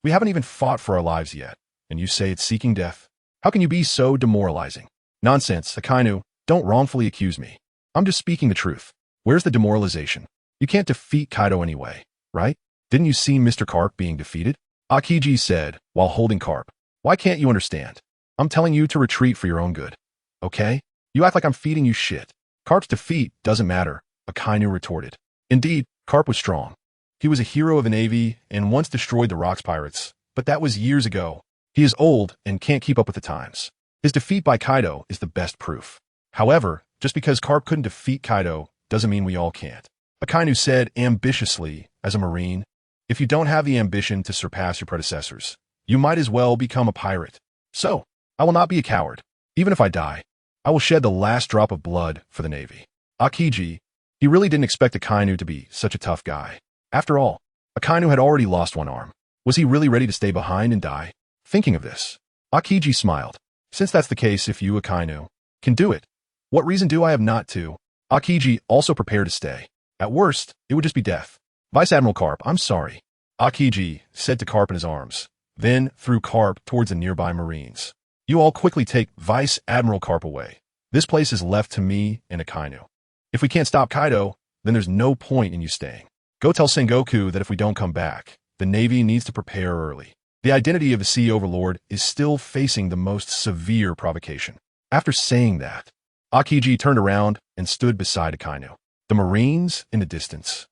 Speaker 1: We haven't even fought for our lives yet, and you say it's seeking death? How can you be so demoralizing? Nonsense, Akainu, don't wrongfully accuse me. I'm just speaking the truth. Where's the demoralization? You can't defeat Kaido anyway, right? Didn't you see Mr. Carp being defeated? Akiji said, while holding Carp. Why can't you understand? I'm telling you to retreat for your own good. Okay? You act like I'm feeding you shit. Carp's defeat doesn't matter, Akainu retorted. Indeed, Carp was strong. He was a hero of the Navy and once destroyed the Rocks pirates, but that was years ago. He is old and can't keep up with the times. His defeat by Kaido is the best proof. However, just because Carp couldn't defeat Kaido doesn't mean we all can't. Akainu said ambitiously, as a Marine, if you don't have the ambition to surpass your predecessors, you might as well become a pirate. So, I will not be a coward. Even if I die, I will shed the last drop of blood for the Navy. Akiji, he really didn't expect Akainu to be such a tough guy. After all, Akainu had already lost one arm. Was he really ready to stay behind and die? Thinking of this, Akiji smiled. Since that's the case, if you, Akainu, can do it, what reason do I have not to? Akiji also prepared to stay. At worst, it would just be death. Vice Admiral Carp, I'm sorry. Akiji said to Carp in his arms, then threw Carp towards the nearby Marines. You all quickly take Vice Admiral Carp away. This place is left to me and Akainu. If we can't stop Kaido, then there's no point in you staying. Go tell Sengoku that if we don't come back, the Navy needs to prepare early. The identity of the Sea Overlord is still facing the most severe provocation. After saying that, Akiji turned around and stood beside Akainu. The Marines in the distance.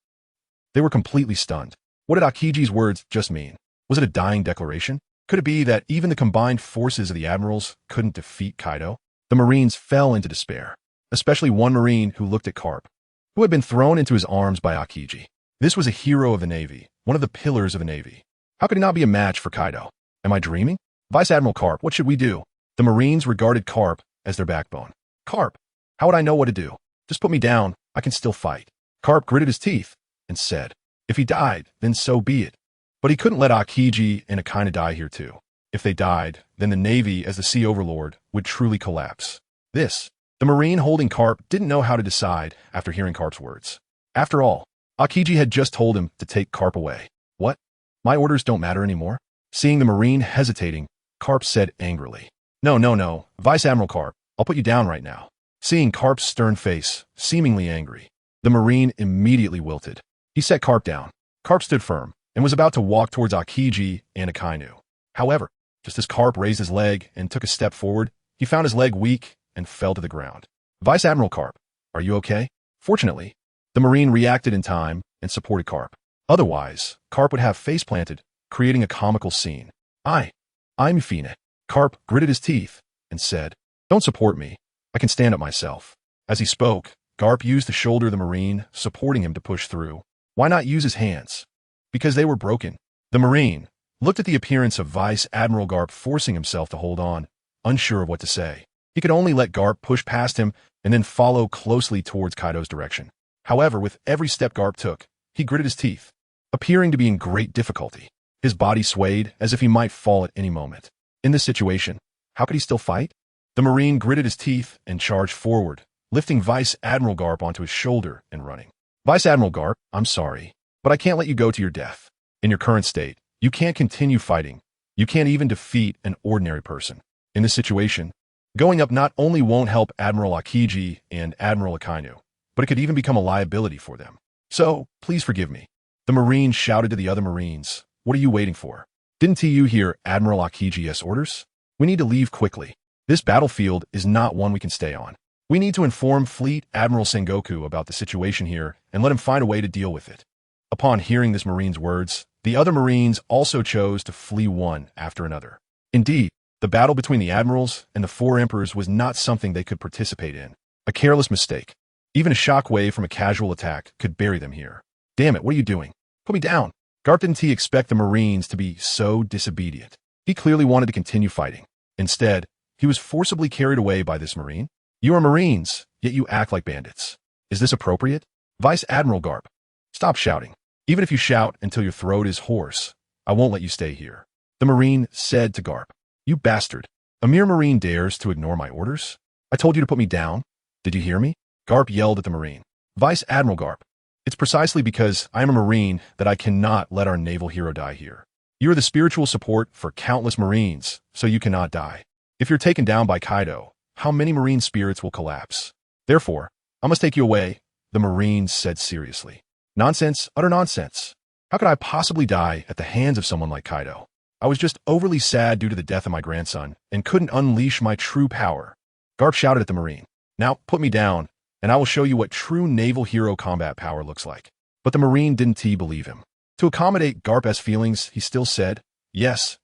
Speaker 1: They were completely stunned. What did Akiji's words just mean? Was it a dying declaration? Could it be that even the combined forces of the admirals couldn't defeat Kaido? The Marines fell into despair, especially one Marine who looked at Carp, who had been thrown into his arms by Akiji. This was a hero of the Navy, one of the pillars of the Navy. How could he not be a match for Kaido? Am I dreaming? Vice Admiral Carp, what should we do? The Marines regarded Carp as their backbone. Carp, how would I know what to do? Just put me down, I can still fight. Carp gritted his teeth and said, if he died, then so be it. But he couldn't let Akiji and Akainu die here too. If they died, then the Navy as the Sea Overlord would truly collapse. The Marine holding Carp didn't know how to decide after hearing Carp's words. After all, Akiji had just told him to take Carp away. What? My orders don't matter anymore? Seeing the Marine hesitating, Carp said angrily. No, Vice Admiral Carp, I'll put you down right now. Seeing Carp's stern face, seemingly angry, the Marine immediately wilted. He set Carp down. Carp stood firm and was about to walk towards Akiji and Akainu. However, just as Carp raised his leg and took a step forward, he found his leg weak and fell to the ground. Vice Admiral Carp, are you okay? Fortunately, the Marine reacted in time and supported Carp. Otherwise, Carp would have face planted, creating a comical scene. I'm Fina. Carp gritted his teeth and said, don't support me. I can stand up myself. As he spoke, Carp used the shoulder of the Marine, supporting him to push through. Why not use his hands? Because they were broken. The Marine looked at the appearance of Vice Admiral Garp forcing himself to hold on, unsure of what to say. He could only let Garp push past him and then follow closely towards Kaido's direction. However, with every step Garp took, he gritted his teeth, appearing to be in great difficulty. His body swayed as if he might fall at any moment. In this situation, how could he still fight? The Marine gritted his teeth and charged forward, lifting Vice Admiral Garp onto his shoulder and running. Vice Admiral Garp, I'm sorry, but I can't let you go to your death. In your current state, you can't continue fighting. You can't even defeat an ordinary person. In this situation, going up not only won't help Admiral Akiji and Admiral Akainu, but it could even become a liability for them. So, please forgive me. The Marine shouted to the other Marines, what are you waiting for? Didn't you hear Admiral Akiji's orders? We need to leave quickly. This battlefield is not one we can stay on. We need to inform Fleet Admiral Sengoku about the situation here and let him find a way to deal with it. Upon hearing this Marine's words, the other Marines also chose to flee one after another. Indeed, the battle between the admirals and the four emperors was not something they could participate in. A careless mistake. Even a shockwave from a casual attack could bury them here. Damn it, what are you doing? Put me down. Garp didn't expect the Marines to be so disobedient. He clearly wanted to continue fighting. Instead, he was forcibly carried away by this Marine. You are Marines, yet you act like bandits. Is this appropriate? Vice Admiral Garp, stop shouting. Even if you shout until your throat is hoarse, I won't let you stay here. The Marine said to Garp, You bastard. A mere Marine dares to ignore my orders? I told you to put me down. Did you hear me? Garp yelled at the Marine. Vice Admiral Garp, it's precisely because I am a Marine that I cannot let our naval hero die here. You are the spiritual support for countless Marines, so you cannot die. If you're taken down by Kaido, how many Marine spirits will collapse? Therefore, I must take you away, the Marine said seriously. Nonsense, utter nonsense. How could I possibly die at the hands of someone like Kaido? I was just overly sad due to the death of my grandson and couldn't unleash my true power. Garp shouted at the Marine. Now put me down, and I will show you what true naval hero combat power looks like. But the Marine didn't believe him. To accommodate Garp's feelings, he still said, Yes,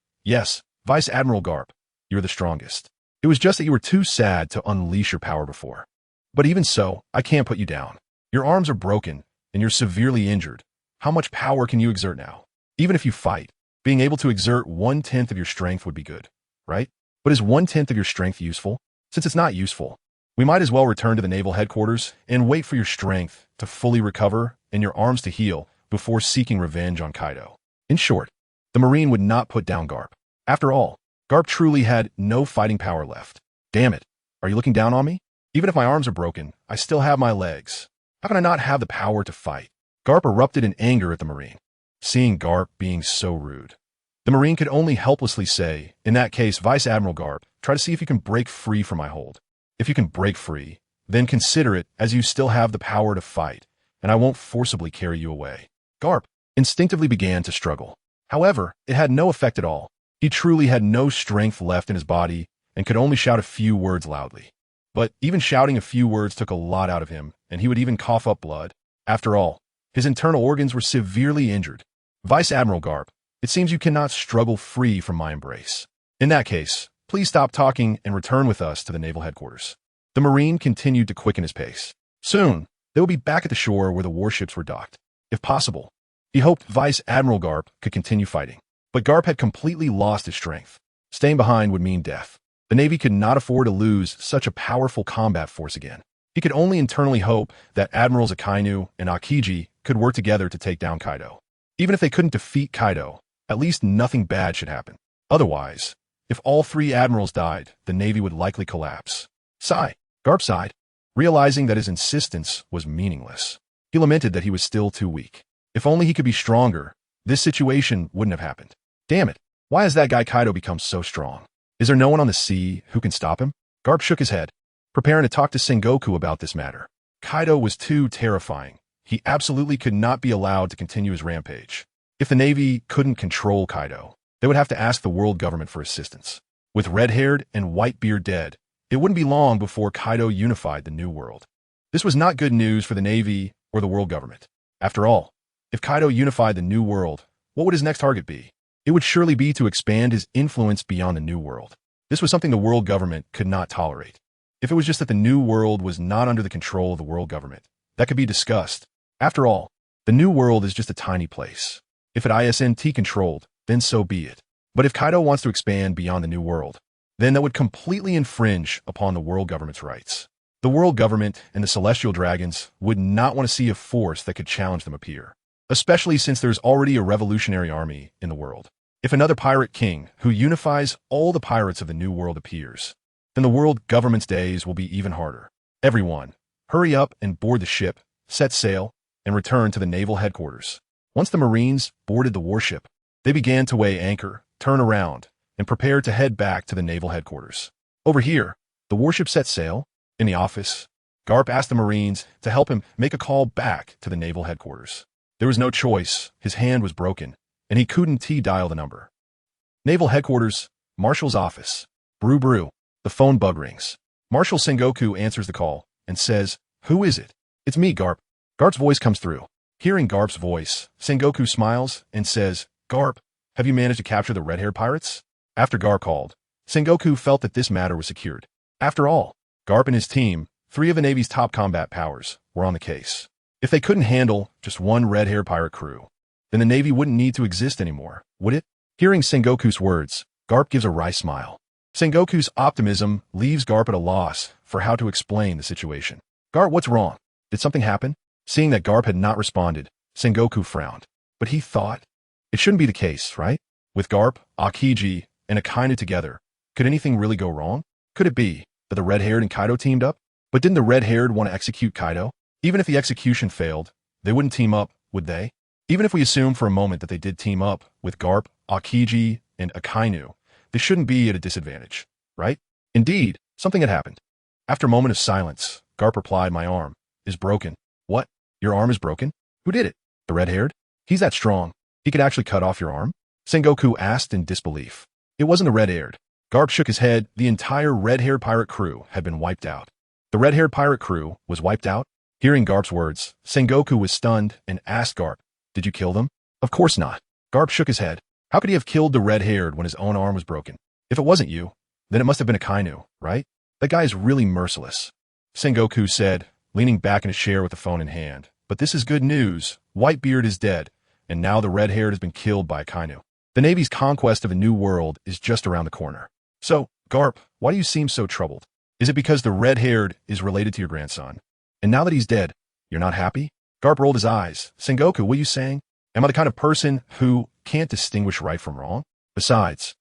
Speaker 1: Vice Admiral Garp, you're the strongest. It was just that you were too sad to unleash your power before. But even so, I can't put you down. Your arms are broken, and you're severely injured. How much power can you exert now? Even if you fight, being able to exert 1/10 of your strength would be good, right? But is 1/10 of your strength useful? Since it's not useful, we might as well return to the naval headquarters and wait for your strength to fully recover and your arms to heal before seeking revenge on Kaido. In short, the Marine would not put down Garp. After all, Garp truly had no fighting power left. Damn it, are you looking down on me? Even if my arms are broken, I still have my legs. How can I not have the power to fight? Garp erupted in anger at the Marine, seeing Garp being so rude. The Marine could only helplessly say, in that case, Vice Admiral Garp, try to see if you can break free from my hold. If you can break free, then consider it as you still have the power to fight, and I won't forcibly carry you away. Garp instinctively began to struggle. However, it had no effect at all. He truly had no strength left in his body and could only shout a few words loudly. But even shouting a few words took a lot out of him, and he would even cough up blood. After all, his internal organs were severely injured. Vice Admiral Garp, it seems you cannot struggle free from my embrace. In that case, please stop talking and return with us to the naval headquarters. The Marine continued to quicken his pace. Soon, they would be back at the shore where the warships were docked. If possible, he hoped Vice Admiral Garp could continue fighting. But Garp had completely lost his strength. Staying behind would mean death. The Navy could not afford to lose such a powerful combat force again. He could only internally hope that Admirals Akainu and Akiji could work together to take down Kaido. Even if they couldn't defeat Kaido, at least nothing bad should happen. Otherwise, if all three admirals died, the Navy would likely collapse. Sigh. Garp sighed, realizing that his insistence was meaningless. He lamented that he was still too weak. If only he could be stronger, this situation wouldn't have happened. Damn it, why has that guy Kaido become so strong? Is there no one on the sea who can stop him? Garp shook his head, preparing to talk to Sengoku about this matter. Kaido was too terrifying. He absolutely could not be allowed to continue his rampage. If the Navy couldn't control Kaido, they would have to ask the world government for assistance. With red-haired and Whitebeard dead, it wouldn't be long before Kaido unified the New World. This was not good news for the Navy or the world government. After all, if Kaido unified the New World, what would his next target be? It would surely be to expand his influence beyond the New World. This was something the world government could not tolerate. If it was just that the New World was not under the control of the world government, that could be discussed. After all, the New World is just a tiny place. If it ISNT controlled, then so be it. But if Kaido wants to expand beyond the New World, then that would completely infringe upon the world government's rights. The world government and the celestial dragons would not want to see a force that could challenge them appear, especially since there's already a revolutionary army in the world. If another pirate king who unifies all the pirates of the New World appears, then the world government's days will be even harder. Everyone, hurry up and board the ship, set sail, and return to the naval headquarters. Once the Marines boarded the warship, they began to weigh anchor, turn around, and prepare to head back to the naval headquarters. Over here, the warship set sail. In the office, Garp asked the Marines to help him make a call back to the naval headquarters. There was no choice. His hand was broken, and he couldn't dial the number. Naval headquarters, Marshal's office. Brew brew. The phone bug rings. Marshal Sengoku answers the call and says, "Who is it?" "It's me, Garp." Garp's voice comes through. Hearing Garp's voice, Sengoku smiles and says, "Garp, have you managed to capture the red-haired pirates?" After Garp called, Sengoku felt that this matter was secured. After all, Garp and his team, 3 of the Navy's top combat powers, were on the case. If they couldn't handle just one red-haired pirate crew, then the Navy wouldn't need to exist anymore, would it? Hearing Sengoku's words, Garp gives a wry smile. Sengoku's optimism leaves Garp at a loss for how to explain the situation. "Garp, what's wrong? Did something happen?" Seeing that Garp had not responded, Sengoku frowned. But he thought, it shouldn't be the case, right? With Garp, Aokiji, and Akainu together, could anything really go wrong? Could it be that the red-haired and Kaido teamed up? But didn't the red-haired want to execute Kaido? Even if the execution failed, they wouldn't team up, would they? Even if we assume for a moment that they did team up with Garp, Aokiji, and Akainu, they shouldn't be at a disadvantage, right? Indeed, something had happened. After a moment of silence, Garp replied, "My arm is broken." "What? Your arm is broken? Who did it? The red-haired? He's that strong. He could actually cut off your arm?" Sengoku asked in disbelief. "It wasn't the red-haired." Garp shook his head. The entire red-haired pirate crew had been wiped out. The red-haired pirate crew was wiped out? Hearing Garp's words, Sengoku was stunned and asked Garp, "Did you kill them?" "Of course not." Garp shook his head. How could he have killed the red-haired when his own arm was broken? "If it wasn't you, then it must have been Akainu, right? That guy is really merciless," Sengoku said, leaning back in his chair with the phone in hand. "But this is good news. Whitebeard is dead, and now the red-haired has been killed by Akainu. The Navy's conquest of a new world is just around the corner." "So, Garp, why do you seem so troubled? Is it because the red-haired is related to your grandson? And now that he's dead, you're not happy?" Garp rolled his eyes. "Sengoku, what are you saying? Am I the kind of person who can't distinguish right from wrong? Besides,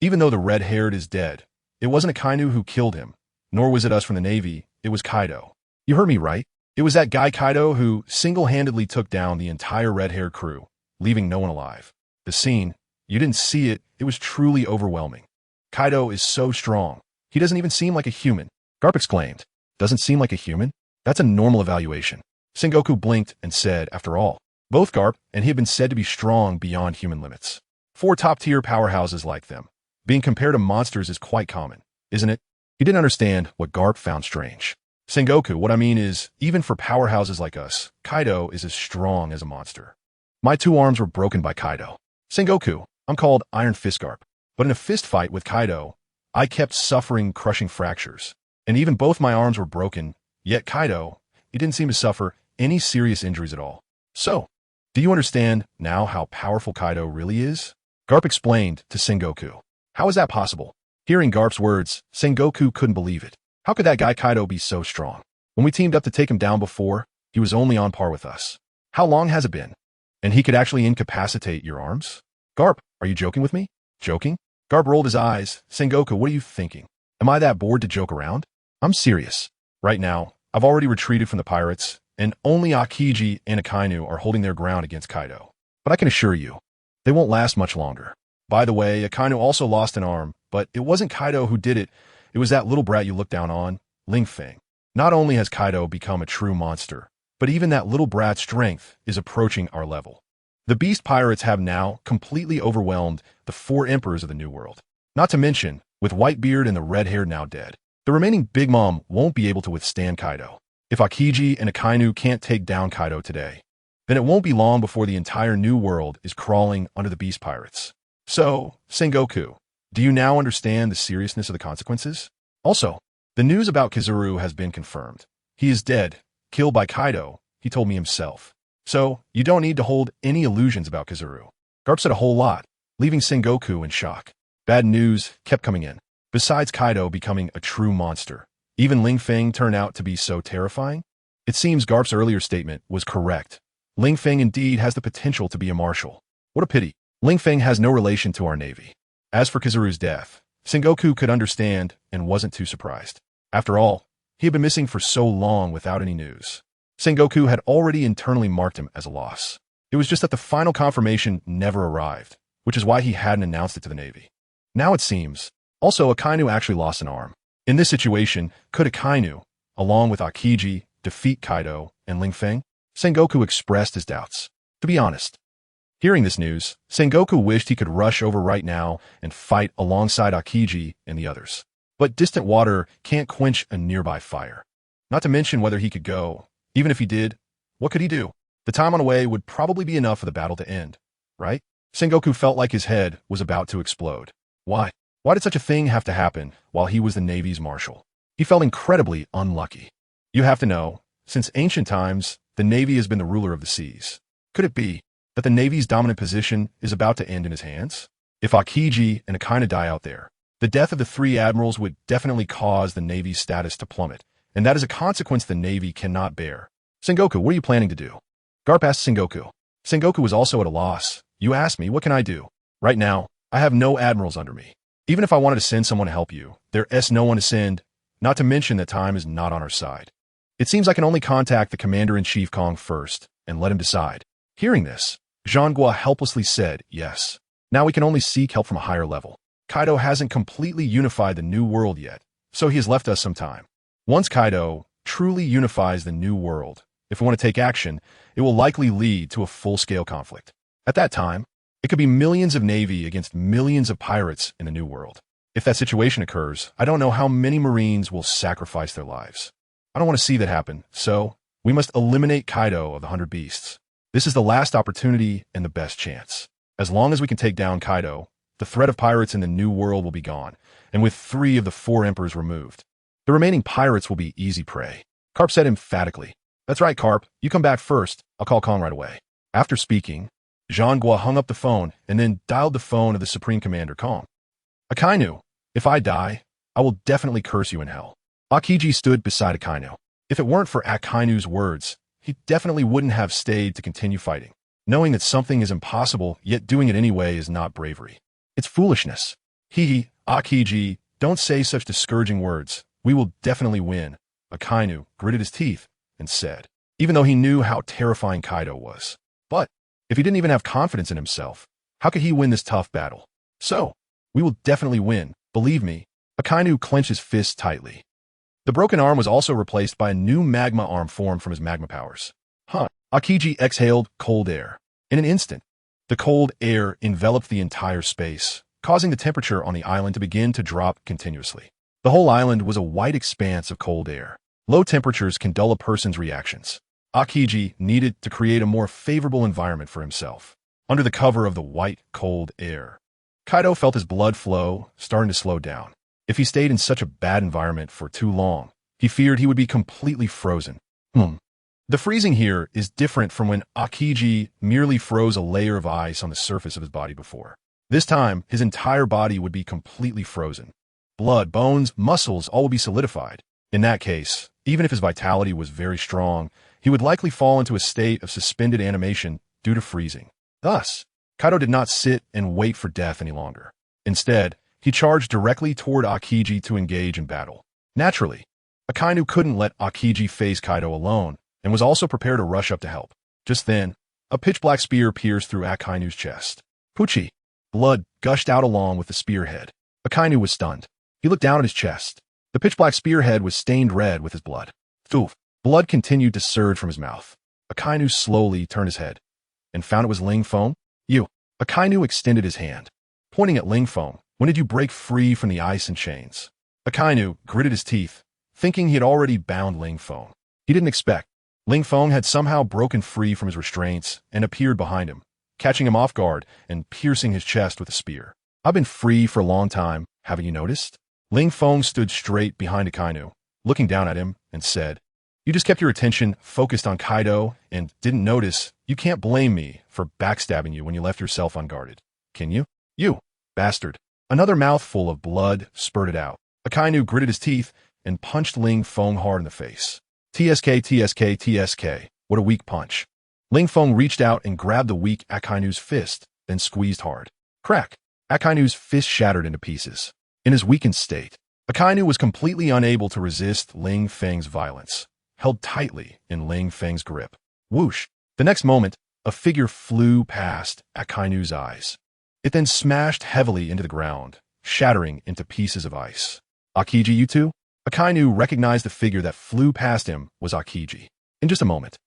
Speaker 1: even though the red-haired is dead, it wasn't Akainu who killed him, nor was it us from the Navy, it was Kaido. You heard me right? It was that guy Kaido who single-handedly took down the entire red-haired crew, leaving no one alive. The scene, you didn't see it, it was truly overwhelming. Kaido is so strong. He doesn't even seem like a human." Garp exclaimed. "Doesn't seem like a human? That's a normal evaluation." Sengoku blinked and said, "After all, both Garp and he have been said to be strong beyond human limits. 4 top-tier powerhouses like them. Being compared to monsters is quite common, isn't it?" He didn't understand what Garp found strange. "Sengoku, what I mean is, even for powerhouses like us, Kaido is as strong as a monster. My 2 arms were broken by Kaido. Sengoku, I'm called Iron Fist Garp. But in a fist fight with Kaido, I kept suffering crushing fractures. And even both my arms were broken, yet Kaido, he didn't seem to suffer any serious injuries at all. So, do you understand now how powerful Kaido really is?" Garp explained to Sengoku. "How is that possible?" Hearing Garp's words, Sengoku couldn't believe it. How could that guy Kaido be so strong? When we teamed up to take him down before, he was only on par with us. How long has it been? And he could actually incapacitate your arms? Garp, are you joking with me? Joking? Garp rolled his eyes. Sengoku, what are you thinking? Am I that bored to joke around? I'm serious. Right now, I've already retreated from the pirates, and only Aokiji and Akainu are holding their ground against Kaido. But I can assure you, they won't last much longer. By the way, Akainu also lost an arm, but it wasn't Kaido who did it. It was that little brat you looked down on, Ling Feng. Not only has Kaido become a true monster, but even that little brat's strength is approaching our level. The beast pirates have now completely overwhelmed the 4 emperors of the New World. Not to mention, with Whitebeard and the red-haired now dead, the remaining Big Mom won't be able to withstand Kaido. If Aokiji and Akainu can't take down Kaido today, then it won't be long before the entire New World is crawling under the beast pirates. So, Sengoku, do you now understand the seriousness of the consequences? Also, the news about Kizuru has been confirmed. He is dead, killed by Kaido, he told me himself. So, you don't need to hold any illusions about Kizuru. Garp said a whole lot, leaving Sengoku in shock. Bad news kept coming in. Besides Kaido becoming a true monster, even Ling Feng turned out to be so terrifying? It seems Garp's earlier statement was correct. Ling Feng indeed has the potential to be a marshal. What a pity. Ling Feng has no relation to our navy. As for Kizuru's death, Sengoku could understand and wasn't too surprised. After all, he had been missing for so long without any news. Sengoku had already internally marked him as a loss. It was just that the final confirmation never arrived, which is why he hadn't announced it to the Navy. Now it seems, also Akainu actually lost an arm. In this situation, could Akainu, along with Aokiji, defeat Kaido and Ling Feng? Sengoku expressed his doubts. To be honest, hearing this news, Sengoku wished he could rush over right now and fight alongside Aokiji and the others. But distant water can't quench a nearby fire. Not to mention whether he could go. Even if he did, what could he do? The time on the way would probably be enough for the battle to end, right? Sengoku felt like his head was about to explode. Why? Why did such a thing have to happen while he was the Navy's marshal? He felt incredibly unlucky. You have to know, since ancient times, the Navy has been the ruler of the seas. Could it be that the Navy's dominant position is about to end in his hands? If Aokiji and Akainu die out there, the death of the three admirals would definitely cause the Navy's status to plummet, and that is a consequence the Navy cannot bear. Sengoku, what are you planning to do? Garp asked Sengoku. Sengoku was also at a loss. You asked me, what can I do? Right now, I have no admirals under me. Even if I wanted to send someone to help you, there's no one to send, not to mention that time is not on our side. It seems I can only contact the Commander-in-Chief Kong first and let him decide. Hearing this, Zhanghua helplessly said, yes. Now we can only seek help from a higher level. Kaido hasn't completely unified the New World yet, so he has left us some time. Once Kaido truly unifies the New World, if we want to take action, it will likely lead to a full-scale conflict. At that time, it could be millions of Navy against millions of pirates in the New World. If that situation occurs, I don't know how many Marines will sacrifice their lives. I don't want to see that happen, so we must eliminate Kaido of the 100 Beasts. This is the last opportunity and the best chance. As long as we can take down Kaido, the threat of pirates in the New World will be gone, and with 3 of the 4 emperors removed, the remaining pirates will be easy prey. Carp said emphatically. That's right, Carp. You come back first. I'll call Kong right away. After speaking, Zhanghua hung up the phone and then dialed the phone of the Supreme Commander Kong. Akainu, if I die, I will definitely curse you in hell. Aokiji stood beside Akainu. If it weren't for Akainu's words, he definitely wouldn't have stayed to continue fighting. Knowing that something is impossible, yet doing it anyway is not bravery. It's foolishness. Aokiji, don't say such discouraging words. We will definitely win. Akainu gritted his teeth and said, even though he knew how terrifying Kaido was. But if he didn't even have confidence in himself, how could he win this tough battle? So, we will definitely win. Believe me. Akainu clenched his fist tightly. The broken arm was also replaced by a new magma arm formed from his magma powers. Aokiji exhaled cold air. In an instant, the cold air enveloped the entire space, causing the temperature on the island to begin to drop continuously. The whole island was a white expanse of cold air. Low temperatures can dull a person's reactions. Aokiji needed to create a more favorable environment for himself. Under the cover of the white, cold air, Kaido felt his blood flow starting to slow down. If he stayed in such a bad environment for too long, he feared he would be completely frozen. The freezing here is different from when Aokiji merely froze a layer of ice on the surface of his body before. This time, his entire body would be completely frozen. Blood, bones, muscles all would be solidified. In that case, even if his vitality was very strong, he would likely fall into a state of suspended animation due to freezing. Thus, Kaido did not sit and wait for death any longer. Instead, he charged directly toward Aokiji to engage in battle. Naturally, Akainu couldn't let Aokiji face Kaido alone, and was also prepared to rush up to help. Just then, a pitch-black spear pierced through Akainu's chest. Pucci! Blood gushed out along with the spearhead. Akainu was stunned. He looked down at his chest. The pitch-black spearhead was stained red with his blood. Thoof! Blood continued to surge from his mouth. Akainu slowly turned his head, and found it was Ling Feng. You! Akainu extended his hand, pointing at Ling Feng. When did you break free from the ice and chains? Akainu gritted his teeth, thinking he had already bound Ling Feng. He didn't expect Ling Feng had somehow broken free from his restraints and appeared behind him, catching him off guard and piercing his chest with a spear. I've been free for a long time, haven't you noticed? Ling Feng stood straight behind Akainu, looking down at him, and said, you just kept your attention focused on Kaido and didn't notice. You can't blame me for backstabbing you when you left yourself unguarded, can you? You bastard. Another mouthful of blood spurted out. Akainu gritted his teeth and punched Ling Feng hard in the face. TSK. What a weak punch. Ling Feng reached out and grabbed the weak Akainu's fist, then squeezed hard. Crack! Akainu's fist shattered into pieces. In his weakened state, Akainu was completely unable to resist Ling Feng's violence, held tightly in Ling Feng's grip. Whoosh! The next moment, a figure flew past Akainu's eyes. It then smashed heavily into the ground, shattering into pieces of ice. Aokiji, you two? Akainu recognized the figure that flew past him was Aokiji. In just a moment,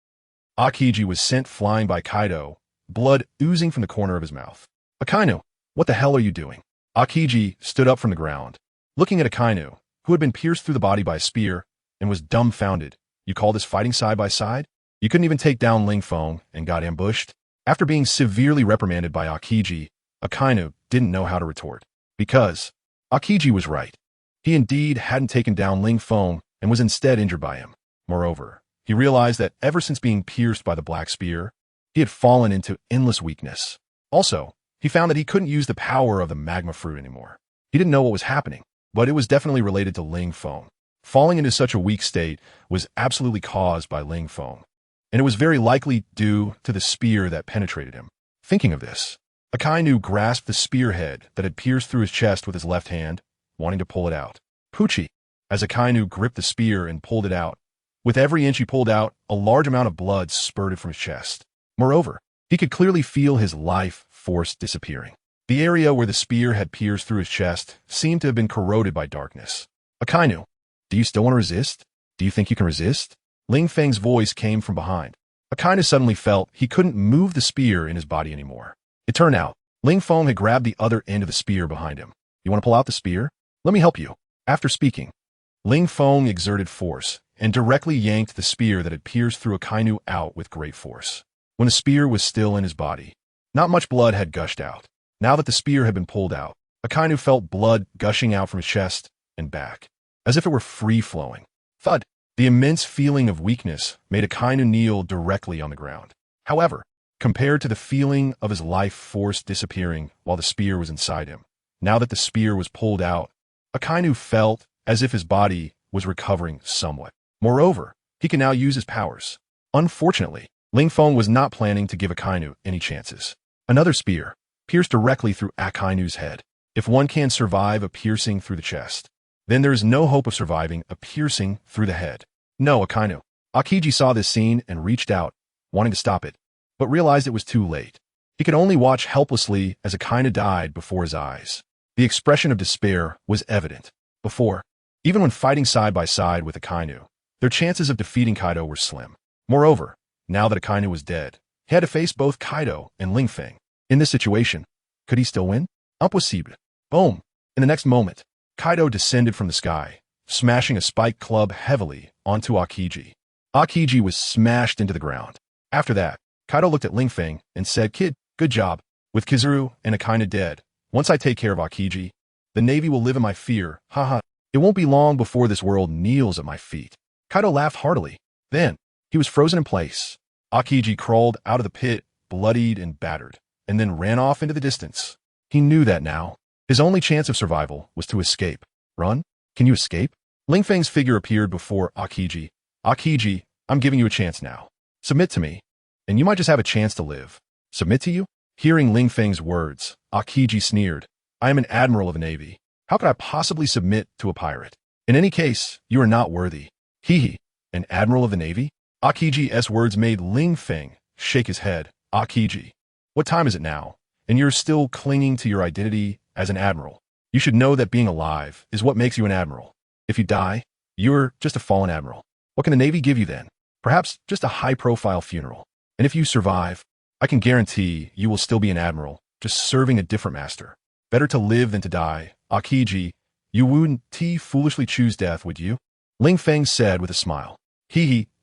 Speaker 1: Aokiji was sent flying by Kaido, blood oozing from the corner of his mouth. Akainu, what the hell are you doing? Aokiji stood up from the ground, looking at Akainu, who had been pierced through the body by a spear, and was dumbfounded. You call this fighting side by side? You couldn't even take down Ling Feng and got ambushed? After being severely reprimanded by Aokiji, Akainu didn't know how to retort. Because Aokiji was right. He indeed hadn't taken down Ling Feng and was instead injured by him. Moreover, he realized that ever since being pierced by the black spear, he had fallen into endless weakness. Also, he found that he couldn't use the power of the magma fruit anymore. He didn't know what was happening, but it was definitely related to Ling Feng. Falling into such a weak state was absolutely caused by Ling Feng, and it was very likely due to the spear that penetrated him. Thinking of this, Akainu grasped the spearhead that had pierced through his chest with his left hand, wanting to pull it out. Poochie! As Akainu gripped the spear and pulled it out, with every inch he pulled out, a large amount of blood spurted from his chest. Moreover, he could clearly feel his life force disappearing. The area where the spear had pierced through his chest seemed to have been corroded by darkness. Akainu, do you still want to resist? Do you think you can resist? Ling Feng's voice came from behind. Akainu suddenly felt he couldn't move the spear in his body anymore. It turned out, Ling Feng had grabbed the other end of the spear behind him. You want to pull out the spear? Let me help you. After speaking, Ling Feng exerted force and directly yanked the spear that had pierced through Akainu out with great force. When the spear was still in his body, not much blood had gushed out. Now that the spear had been pulled out, Akainu felt blood gushing out from his chest and back, as if it were free-flowing. Thud! The immense feeling of weakness made Akainu kneel directly on the ground. However, compared to the feeling of his life force disappearing while the spear was inside him, now that the spear was pulled out, Akainu felt as if his body was recovering somewhat. Moreover, he could now use his powers. Unfortunately, Ling Feng was not planning to give Akainu any chances. Another spear pierced directly through Akainu's head. If one can survive a piercing through the chest, then there is no hope of surviving a piercing through the head. No, Akainu. Aokiji saw this scene and reached out, wanting to stop it, but realized it was too late. He could only watch helplessly as Akainu died before his eyes. The expression of despair was evident. Before, even when fighting side by side with Akainu, their chances of defeating Kaido were slim. Moreover, now that Akainu was dead, he had to face both Kaido and Ling Feng. In this situation, could he still win? Impossible. Boom! In the next moment, Kaido descended from the sky, smashing a spiked club heavily onto Aokiji. Aokiji was smashed into the ground. After that, Kaido looked at Ling Feng and said, "Kid, good job. With Kizaru and Akainu dead, once I take care of Aokiji, the Navy will live in my fear. Haha. It won't be long before this world kneels at my feet." Kaido laughed heartily. Then, he was frozen in place. Aokiji crawled out of the pit, bloodied and battered, and then ran off into the distance. He knew that now. His only chance of survival was to escape. Run? Can you escape? Ling Feng's figure appeared before Aokiji. Aokiji, I'm giving you a chance now. Submit to me, and you might just have a chance to live. Submit to you? Hearing Ling Feng's words, Aokiji sneered. I am an admiral of the Navy. How could I possibly submit to a pirate? In any case, you are not worthy. Hee, an admiral of the Navy? Aokiji's words made Ling Feng shake his head. Aokiji, what time is it now? And you're still clinging to your identity as an admiral. You should know that being alive is what makes you an admiral. If you die, you're just a fallen admiral. What can the Navy give you then? Perhaps just a high-profile funeral. And if you survive, I can guarantee you will still be an admiral, just serving a different master. Better to live than to die. Aokiji, you wouldn't foolishly choose death, would you? Ling Feng said with a smile.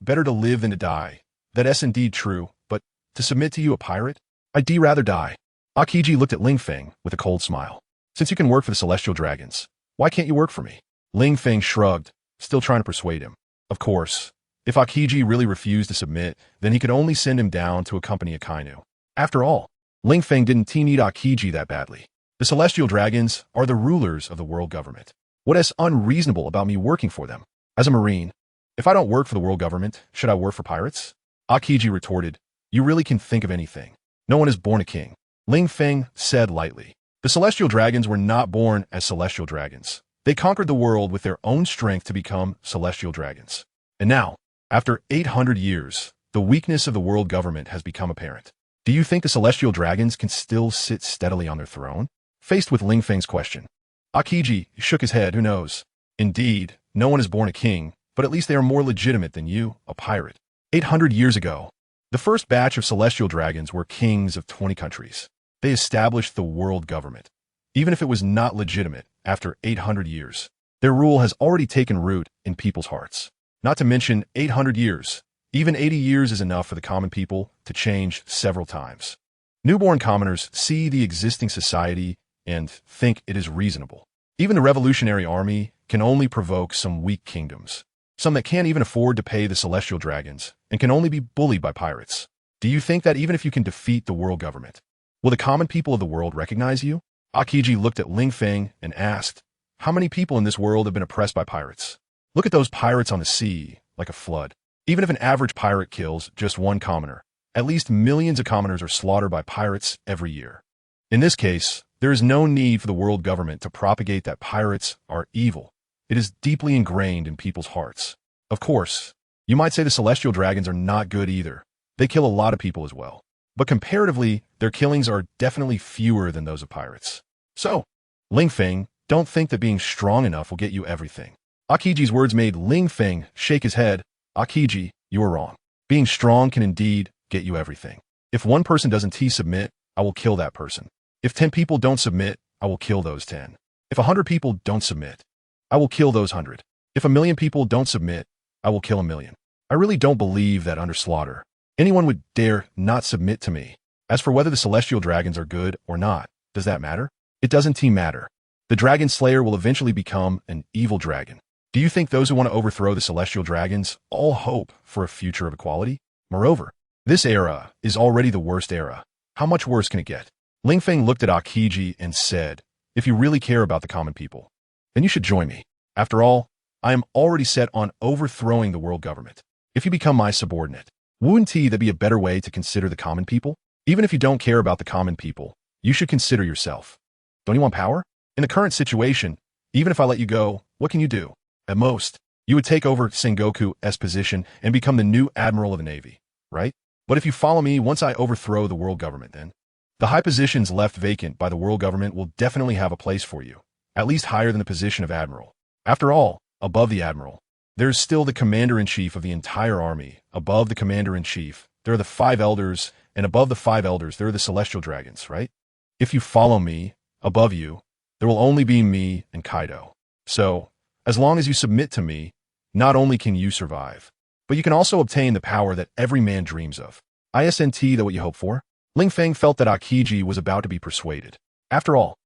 Speaker 1: Better to live than to die. That's indeed true, but to submit to you, a pirate? I'd rather die. Aokiji looked at Ling Feng with a cold smile. Since you can work for the Celestial Dragons, why can't you work for me? Ling Feng shrugged, still trying to persuade him. Of course, if Aokiji really refused to submit, then he could only send him down to accompany Akainu. After all, Ling Feng didn't need Aokiji that badly. The Celestial Dragons are the rulers of the world government. What is unreasonable about me working for them? As a Marine, if I don't work for the world government, should I work for pirates? Aokiji retorted, you really can think of anything. No one is born a king. Ling Feng said lightly. The Celestial Dragons were not born as Celestial Dragons. They conquered the world with their own strength to become Celestial Dragons. And now, after 800 years, the weakness of the world government has become apparent. Do you think the Celestial Dragons can still sit steadily on their throne? Faced with Ling Feng's question, Aokiji shook his head. Who knows? Indeed, no one is born a king, but at least they are more legitimate than you, a pirate. 800 years ago, the first batch of Celestial Dragons were kings of 20 countries. They established the world government. even if it was not legitimate after 800 years. Their rule has already taken root in people's hearts. Not to mention 800 years. Even 80 years is enough for the common people to change several times. Newborn commoners see the existing society and think it is reasonable. Even the revolutionary army can only provoke some weak kingdoms, some that can't even afford to pay the celestial dragons and can only be bullied by pirates. Do you think that even if you can defeat the world government, will the common people of the world recognize you? Akiji looked at Ling Feng and asked, how many people in this world have been oppressed by pirates? Look at those pirates on the sea, like a flood. Even if an average pirate kills just one commoner, at least millions of commoners are slaughtered by pirates every year. In this case, there is no need for the world government to propagate that pirates are evil. It is deeply ingrained in people's hearts. Of course, you might say the celestial dragons are not good either. They kill a lot of people as well. But comparatively, their killings are definitely fewer than those of pirates. So, Ling Feng, don't think that being strong enough will get you everything. Akiji's words made Ling Feng shake his head. Akiji, you are wrong. Being strong can indeed get you everything. If one person doesn't submit, I will kill that person. If 10 people don't submit, I will kill those 10. If 100 people don't submit, I will kill those 100. If 1,000,000 people don't submit, I will kill 1,000,000. I really don't believe that under slaughter, anyone would dare not submit to me. As for whether the celestial dragons are good or not, does that matter? It doesn't matter. The dragon slayer will eventually become an evil dragon. Do you think those who want to overthrow the celestial dragons all hope for a future of equality? Moreover, this era is already the worst era. How much worse can it get? Ling Feng looked at Akiji and said, if you really care about the common people, then you should join me. After all, I am already set on overthrowing the world government. If you become my subordinate, wouldn't that be a better way to consider the common people? Even if you don't care about the common people, you should consider yourself. Don't you want power? In the current situation, even if I let you go, what can you do? At most, you would take over Sengoku's position and become the new admiral of the navy, right? But if you follow me once I overthrow the world government, then the high positions left vacant by the world government will definitely have a place for you, at least higher than the position of admiral. After all, above the admiral, there is still the commander-in-chief of the entire army. Above the commander-in-chief, there are the 5 elders, and above the 5 elders, there are the celestial dragons, right? If you follow me, above you, there will only be me and Kaido. So, as long as you submit to me, not only can you survive, but you can also obtain the power that every man dreams of. Isn't that what you hope for? Ling Feng felt that Akiji was about to be persuaded. After all,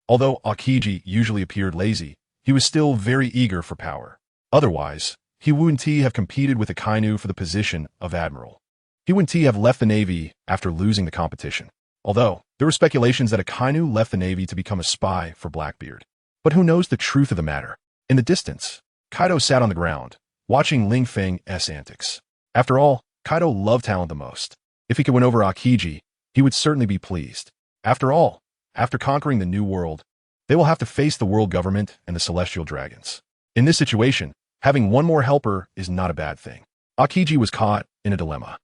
Speaker 1: although Akiji usually appeared lazy, he was still very eager for power. Otherwise, he wouldn't have competed with Akainu for the position of admiral. He wouldn't have left the navy after losing the competition. Although, there were speculations that Akainu left the navy to become a spy for Blackbeard. But who knows the truth of the matter? In the distance, Kaido sat on the ground, watching Ling Feng's antics. After all, Kaido loved talent the most. If he could win over Akiji, he would certainly be pleased. After all, after conquering the New World, they will have to face the world government and the celestial dragons. In this situation, having one more helper is not a bad thing. Akiji was caught in a dilemma.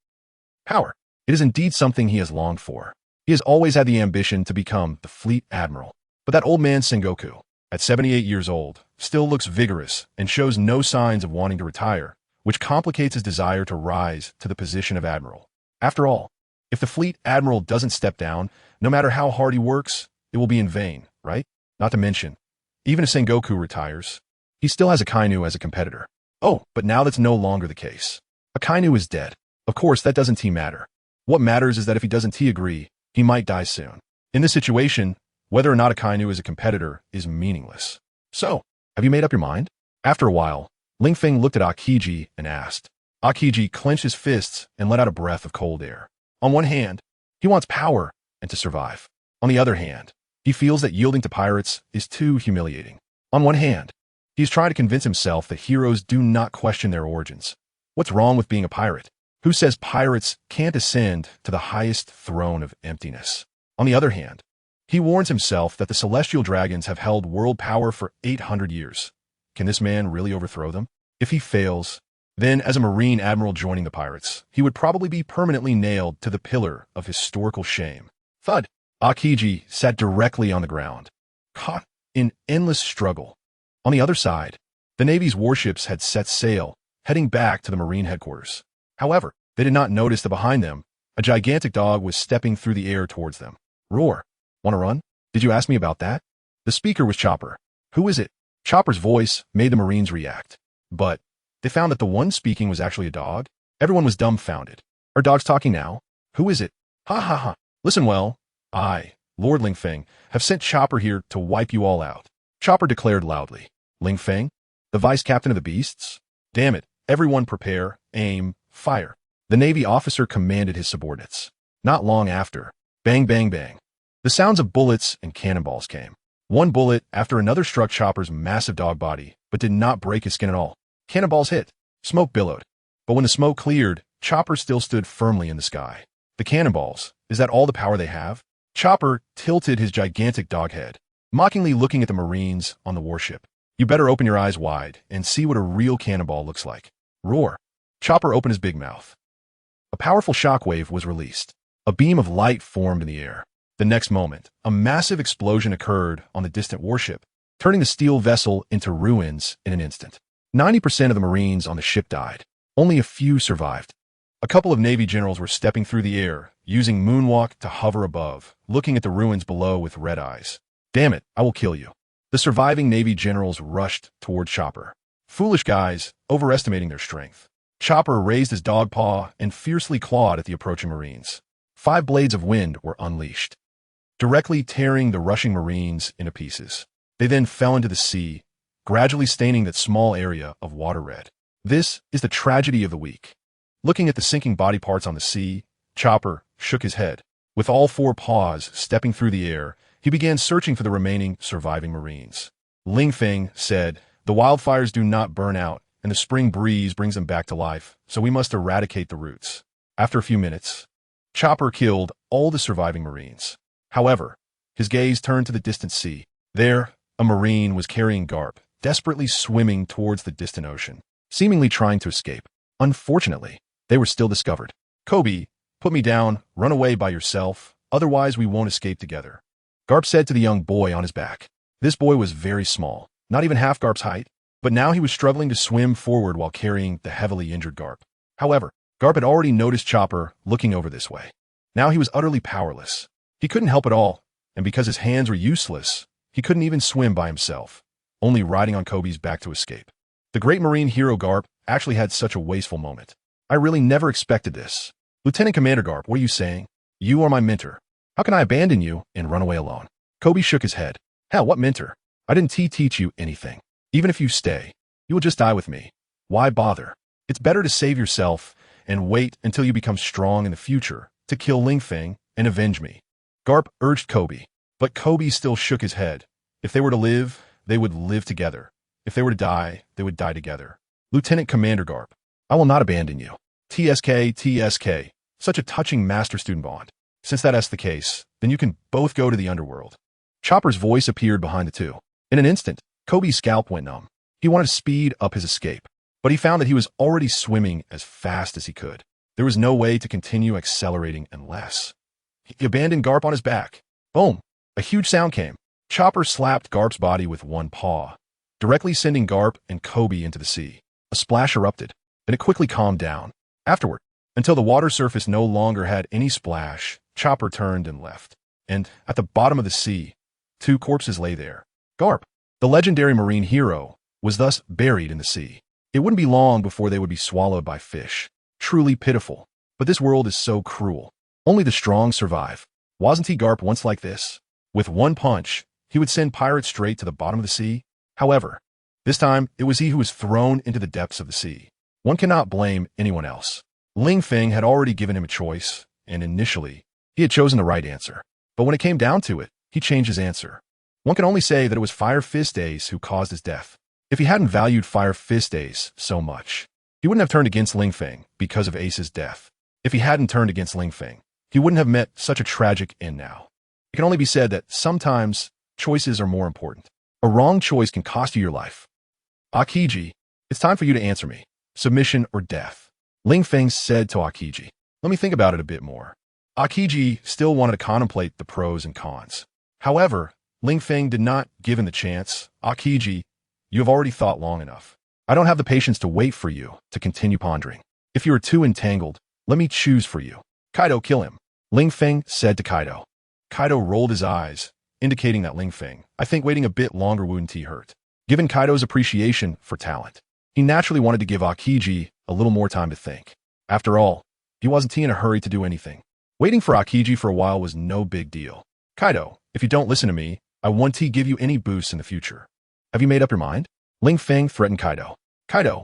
Speaker 1: Power. It is indeed something he has longed for. He has always had the ambition to become the fleet admiral. But that old man Sengoku, at 78 years old, still looks vigorous and shows no signs of wanting to retire, which complicates his desire to rise to the position of admiral. After all, if the fleet admiral doesn't step down, no matter how hard he works, it will be in vain, right? Not to mention, even if Sengoku retires, he still has Akainu as a competitor. Oh, but now that's no longer the case. Akainu is dead. Of course, that doesn't matter. What matters is that if he doesn't agree, he might die soon. In this situation, whether or not Akainu is a competitor is meaningless. So, have you made up your mind? After a while, Ling Feng looked at Akiji and asked. Akiji clenched his fists and let out a breath of cold air. On one hand, he wants power and to survive. On the other hand, he feels that yielding to pirates is too humiliating. On one hand, he's trying to convince himself that heroes do not question their origins. What's wrong with being a pirate? Who says pirates can't ascend to the highest throne of emptiness? On the other hand, he warns himself that the celestial dragons have held world power for 800 years. Can this man really overthrow them? If he fails, then as a marine admiral joining the pirates, he would probably be permanently nailed to the pillar of historical shame. Thud! Akiji sat directly on the ground, caught in endless struggle. On the other side, the Navy's warships had set sail, heading back to the marine headquarters. However, they did not notice that behind them, a gigantic dog was stepping through the air towards them. Roar! Want to run? Did you ask me about that? The speaker was Chopper. Who is it? Chopper's voice made the Marines react. But they found that the one speaking was actually a dog. Everyone was dumbfounded. Are dogs talking now? Who is it? Ha ha ha. Listen well. I, Lord Ling Feng, have sent Chopper here to wipe you all out. Chopper declared loudly. Ling Feng? The vice captain of the beasts? Damn it. Everyone prepare, aim, fire. The Navy officer commanded his subordinates. Not long after, bang, bang, bang. The sounds of bullets and cannonballs came. One bullet after another struck Chopper's massive dog body, but did not break his skin at all. Cannonballs hit. Smoke billowed. But when the smoke cleared, Chopper still stood firmly in the sky. The cannonballs, is that all the power they have? Chopper tilted his gigantic dog head, mockingly looking at the Marines on the warship. You better open your eyes wide and see what a real cannonball looks like. Roar. Chopper opened his big mouth. A powerful shockwave was released. A beam of light formed in the air. The next moment, a massive explosion occurred on the distant warship, turning the steel vessel into ruins in an instant. 90% of the Marines on the ship died. Only a few survived. A couple of Navy generals were stepping through the air, using moonwalk to hover above, looking at the ruins below with red eyes. Damn it, I will kill you. The surviving Navy generals rushed toward Chopper. Foolish guys, overestimating their strength. Chopper raised his dog paw and fiercely clawed at the approaching Marines. 5 blades of wind were unleashed, directly tearing the rushing Marines into pieces. They then fell into the sea, gradually staining that small area of water red. This is the tragedy of the week. Looking at the sinking body parts on the sea, Chopper shook his head. With all 4 paws stepping through the air, he began searching for the remaining surviving Marines. Ling Feng said, "The wildfires do not burn out, and the spring breeze brings them back to life, so we must eradicate the roots." After a few minutes, Chopper killed all the surviving Marines. However, his gaze turned to the distant sea. There, a Marine was carrying Garp, desperately swimming towards the distant ocean, seemingly trying to escape. Unfortunately, they were still discovered. "Kobe, put me down, run away by yourself, otherwise we won't escape together," Garp said to the young boy on his back. This boy was very small, not even half Garp's height, but now he was struggling to swim forward while carrying the heavily injured Garp. However, Garp had already noticed Chopper looking over this way. Now he was utterly powerless. He couldn't help at all, and because his hands were useless, he couldn't even swim by himself, only riding on Kobe's back to escape. The great Marine hero Garp actually had such a wasteful moment. I really never expected this. Lieutenant Commander Garp, what are you saying? You are my mentor. How can I abandon you and run away alone? Kobe shook his head. Hell, what mentor? I didn't teach you anything. Even if you stay, you will just die with me. Why bother? It's better to save yourself and wait until you become strong in the future to kill Ling Feng and avenge me. Garp urged Kobe, but Kobe still shook his head. If they were to live, they would live together. If they were to die, they would die together. Lieutenant Commander Garp, I will not abandon you. TSK, TSK. Such a touching master-student bond. Since that is the case, then you can both go to the underworld. Chopper's voice appeared behind the two. In an instant, Kobe's scalp went numb. He wanted to speed up his escape, but he found that he was already swimming as fast as he could. There was no way to continue accelerating unless he abandoned Garp on his back. Boom! A huge sound came. Chopper slapped Garp's body with one paw, directly sending Garp and Kobe into the sea. A splash erupted, and it quickly calmed down. Afterward, until the water surface no longer had any splash, Chopper turned and left. And at the bottom of the sea, 2 corpses lay there. Garp, the legendary marine hero, was thus buried in the sea. It wouldn't be long before they would be swallowed by fish. Truly pitiful. But this world is so cruel. Only the strong survive. Wasn't he Garp once like this? With one punch, he would send pirates straight to the bottom of the sea. However, this time it was he who was thrown into the depths of the sea. One cannot blame anyone else. Ling Feng had already given him a choice, and initially, he had chosen the right answer. But when it came down to it, he changed his answer. One can only say that it was Fire Fist Ace who caused his death. If he hadn't valued Fire Fist Ace so much, he wouldn't have turned against Ling Feng because of Ace's death. If he hadn't turned against Ling Feng, he wouldn't have met such a tragic end now. It can only be said that sometimes choices are more important. A wrong choice can cost you your life. Akiji, it's time for you to answer me. Submission or death? Ling Feng said to Akiji. Let me think about it a bit more. Akiji still wanted to contemplate the pros and cons. However, Ling Feng did not give him the chance. Akiji, you have already thought long enough. I don't have the patience to wait for you to continue pondering. If you are too entangled, let me choose for you. Kaido, kill him. Ling Feng said to Kaido. Kaido rolled his eyes, indicating that Ling Feng, I think waiting a bit longer wouldn't hurt. Given Kaido's appreciation for talent, he naturally wanted to give Akiji a little more time to think. After all, he wasn't in a hurry to do anything. Waiting for Akiji for a while was no big deal. Kaido, if you don't listen to me, I won't give you any boosts in the future. Have you made up your mind? Ling Feng threatened Kaido. Kaido.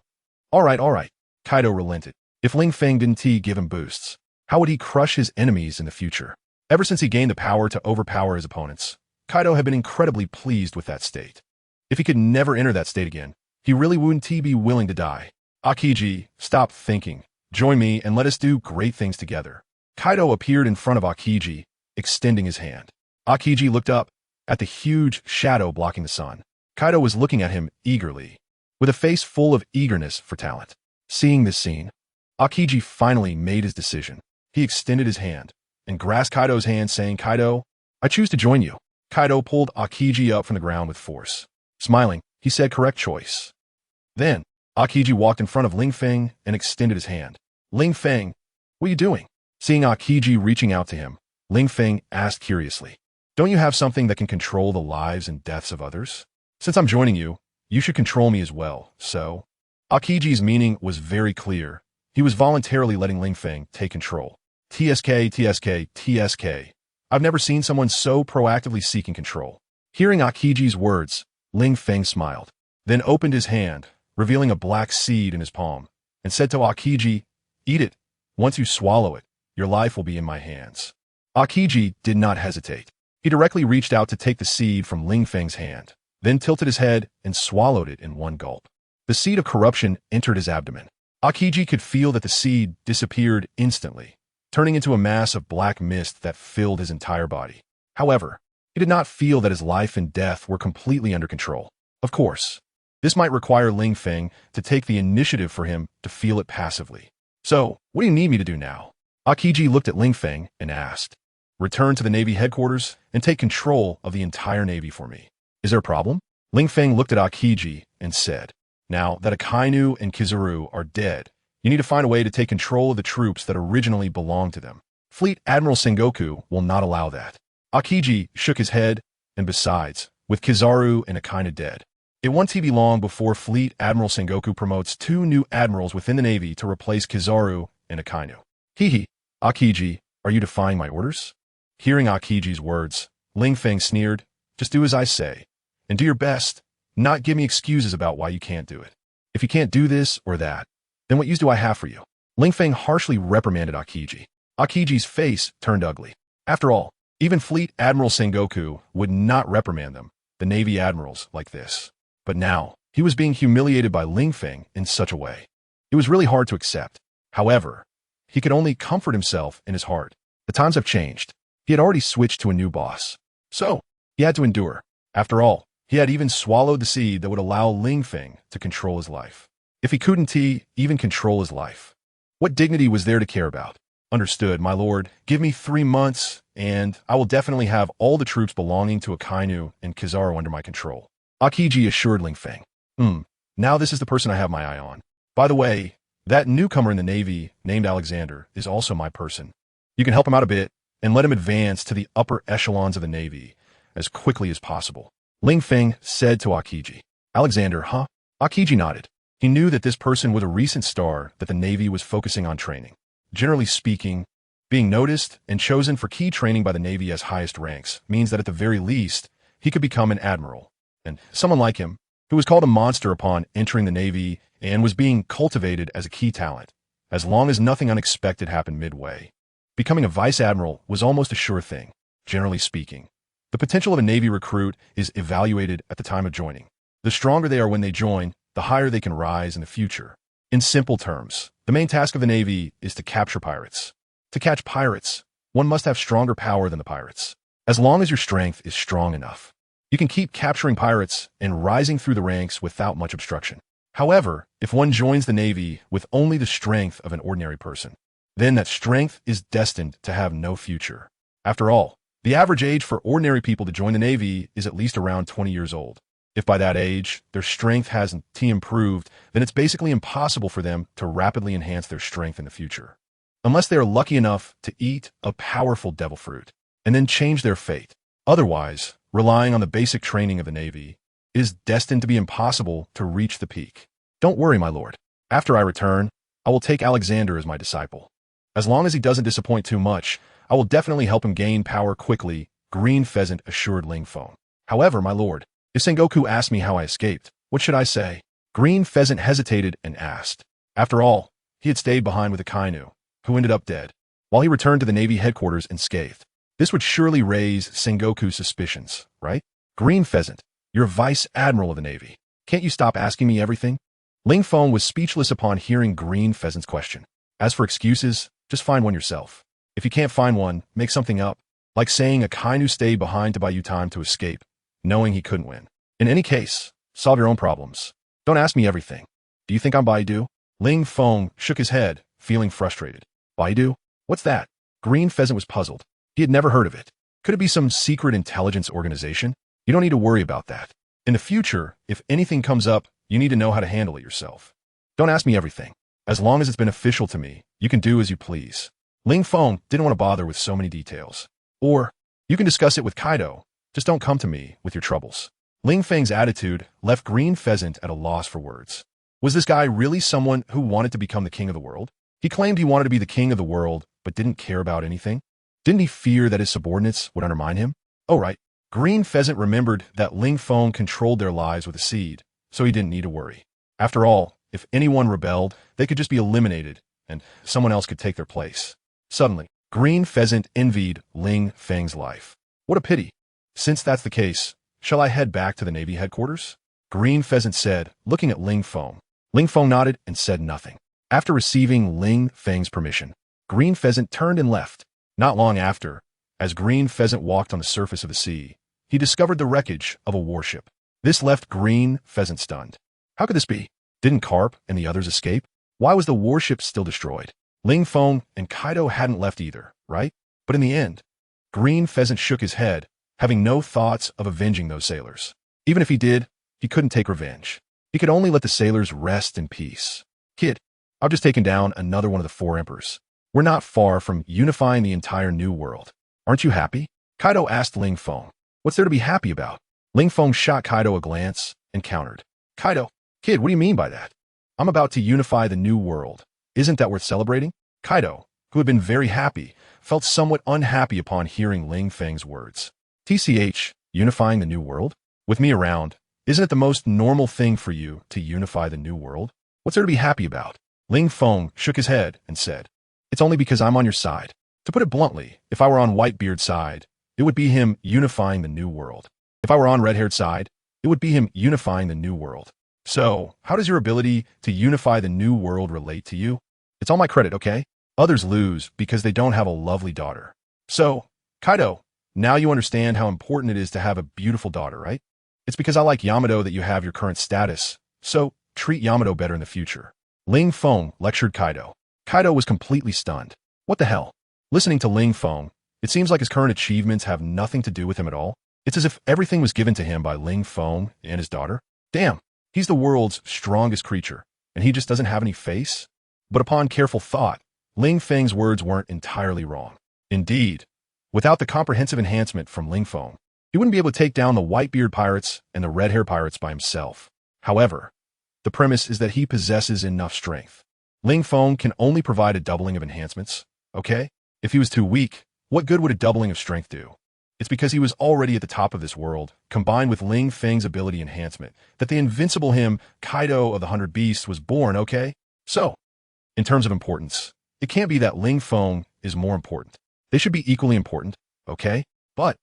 Speaker 1: All right. Kaido relented. If Ling Feng didn't give him boosts, how would he crush his enemies in the future? Ever since he gained the power to overpower his opponents, Kaido had been incredibly pleased with that state. If he could never enter that state again, he really wouldn't be willing to die. Akiji, stop thinking. Join me and let us do great things together. Kaido appeared in front of Akiji, extending his hand. Akiji looked up at the huge shadow blocking the sun. Kaido was looking at him eagerly, with a face full of eagerness for talent. Seeing this scene, Akiji finally made his decision. He extended his hand and grasped Kaido's hand, saying, Kaido, I choose to join you. Kaido pulled Akiji up from the ground with force. Smiling, he said, correct choice. Then, Akiji walked in front of Ling Feng and extended his hand. Ling Feng, what are you doing? Seeing Akiji reaching out to him, Ling Feng asked curiously, don't you have something that can control the lives and deaths of others? Since I'm joining you, you should control me as well, so... Akiji's meaning was very clear. He was voluntarily letting Ling Feng take control. TSK. I've never seen someone so proactively seeking control. Hearing Akiji's words, Ling Feng smiled, then opened his hand, revealing a black seed in his palm, and said to Akiji, eat it. Once you swallow it, your life will be in my hands. Akiji did not hesitate. He directly reached out to take the seed from Ling Feng's hand, then tilted his head and swallowed it in one gulp. The seed of corruption entered his abdomen. Akiji could feel that the seed disappeared instantly, turning into a mass of black mist that filled his entire body. However, he did not feel that his life and death were completely under control. Of course, this might require Ling Feng to take the initiative for him to feel it passively. So, what do you need me to do now? Akiji looked at Ling Feng and asked, return to the Navy headquarters and take control of the entire Navy for me. Is there a problem? Ling Feng looked at Akiji and said, now that Akainu and Kizaru are dead, you need to find a way to take control of the troops that originally belonged to them. Fleet Admiral Sengoku will not allow that. Akiji shook his head, and besides, with Kizaru and Akainu dead, it won't be long before Fleet Admiral Sengoku promotes 2 new admirals within the Navy to replace Kizaru and Akainu. Hehe, Akiji, are you defying my orders? Hearing Akiji's words, Ling Feng sneered, just do as I say, and do your best, not give me excuses about why you can't do it. If you can't do this or that, then what use do I have for you? Ling Feng harshly reprimanded Akiji. Akiji's face turned ugly. After all, even Fleet Admiral Sengoku would not reprimand them, the Navy admirals, like this. But now, he was being humiliated by Ling Feng in such a way. It was really hard to accept. However, he could only comfort himself in his heart. The times have changed. He had already switched to a new boss. So, he had to endure. After all, he had even swallowed the seed that would allow Ling Feng to control his life. If he couldn't even control his life, what dignity was there to care about? Understood, my lord. Give me 3 months, and I will definitely have all the troops belonging to Akainu and Kizaru under my control. Akiji assured Ling Feng. Now this is the person I have my eye on. By the way, that newcomer in the Navy, named Alexander, is also my person. You can help him out a bit, and let him advance to the upper echelons of the Navy as quickly as possible. Ling Feng said to Akiji. Alexander, huh? Akiji nodded. He knew that this person was a recent star that the Navy was focusing on training. Generally speaking, being noticed and chosen for key training by the Navy as highest ranks means that at the very least, he could become an admiral. And someone like him, who was called a monster upon entering the Navy and was being cultivated as a key talent, as long as nothing unexpected happened midway. Becoming a vice admiral was almost a sure thing, generally speaking. The potential of a Navy recruit is evaluated at the time of joining. The stronger they are when they join, the higher they can rise in the future. In simple terms, the main task of the Navy is to capture pirates. To catch pirates, one must have stronger power than the pirates. As long as your strength is strong enough, you can keep capturing pirates and rising through the ranks without much obstruction. However, if one joins the Navy with only the strength of an ordinary person, then that strength is destined to have no future. After all, the average age for ordinary people to join the Navy is at least around 20 years old. If by that age, their strength hasn't improved, then it's basically impossible for them to rapidly enhance their strength in the future. Unless they are lucky enough to eat a powerful devil fruit, and then change their fate. Otherwise, relying on the basic training of the Navy, it is destined to be impossible to reach the peak. Don't worry, my lord. After I return, I will take Alexander as my disciple. As long as he doesn't disappoint too much, I will definitely help him gain power quickly, Green Pheasant assured Ling Feng. However, my lord, if Sengoku asks me how I escaped, what should I say? Green Pheasant hesitated and asked. After all, he had stayed behind with a Kainu, who ended up dead, while he returned to the Navy headquarters unscathed. This would surely raise Sengoku's suspicions, right? Green Pheasant, you're Vice Admiral of the Navy. Can't you stop asking me everything? Ling Feng was speechless upon hearing Green Pheasant's question. As for excuses, just find one yourself. If you can't find one, make something up, like saying a Kainu stayed behind to buy you time to escape, knowing he couldn't win. In any case, solve your own problems. Don't ask me everything. Do you think I'm Baidu? Ling Feng shook his head, feeling frustrated. Baidu? What's that? Green Pheasant was puzzled. He had never heard of it. Could it be some secret intelligence organization? You don't need to worry about that. In the future, if anything comes up, you need to know how to handle it yourself. Don't ask me everything. As long as it's beneficial to me, you can do as you please. Ling Feng didn't want to bother with so many details. Or, you can discuss it with Kaido. Just don't come to me with your troubles. Ling Feng's attitude left Green Pheasant at a loss for words. Was this guy really someone who wanted to become the king of the world? He claimed he wanted to be the king of the world, but didn't care about anything? Didn't he fear that his subordinates would undermine him? Oh right, Green Pheasant remembered that Ling Feng controlled their lives with a seed, so he didn't need to worry. After all, if anyone rebelled, they could just be eliminated, and someone else could take their place. Suddenly, Green Pheasant envied Ling Feng's life. What a pity. Since that's the case, shall I head back to the Navy headquarters? Green Pheasant said, looking at Ling Feng. Ling Feng nodded and said nothing. After receiving Ling Feng's permission, Green Pheasant turned and left. Not long after, as Green Pheasant walked on the surface of the sea, he discovered the wreckage of a warship. This left Green Pheasant stunned. How could this be? Didn't Carp and the others escape? Why was the warship still destroyed? Ling Feng and Kaido hadn't left either, right? But in the end, Green Pheasant shook his head, having no thoughts of avenging those sailors. Even if he did, he couldn't take revenge. He could only let the sailors rest in peace. Kid, I've just taken down another one of the 4 emperors. We're not far from unifying the entire new world. Aren't you happy? Kaido asked Ling Feng. What's there to be happy about? Ling Feng shot Kaido a glance and countered. Kaido, kid, what do you mean by that? I'm about to unify the new world. Isn't that worth celebrating? Kaido, who had been very happy, felt somewhat unhappy upon hearing Ling Feng's words. TCH, unifying the new world? With me around, isn't it the most normal thing for you to unify the new world? What's there to be happy about? Ling Feng shook his head and said, it's only because I'm on your side. To put it bluntly, if I were on Whitebeard's side, it would be him unifying the new world. If I were on Redhaired's side, it would be him unifying the new world. So, how does your ability to unify the new world relate to you? It's all my credit, okay? Others lose because they don't have a lovely daughter. So, Kaido, now you understand how important it is to have a beautiful daughter, right? It's because I like Yamato that you have your current status, so treat Yamato better in the future. Ling Feng lectured Kaido. Kaido was completely stunned. What the hell? Listening to Ling Feng, it seems like his current achievements have nothing to do with him at all. It's as if everything was given to him by Ling Feng and his daughter. Damn, he's the world's strongest creature, and he just doesn't have any face? But upon careful thought, Ling Feng's words weren't entirely wrong. Indeed, without the comprehensive enhancement from Ling Feng, he wouldn't be able to take down the Whitebeard pirates and the Redhair pirates by himself. However, the premise is that he possesses enough strength. Ling Feng can only provide a doubling of enhancements, okay? If he was too weak, what good would a doubling of strength do? It's because he was already at the top of this world, combined with Ling Feng's ability enhancement, that the invincible him, Kaido of the 100 Beasts, was born, okay? So, in terms of importance, it can't be that Ling Feng is more important. They should be equally important, okay? But,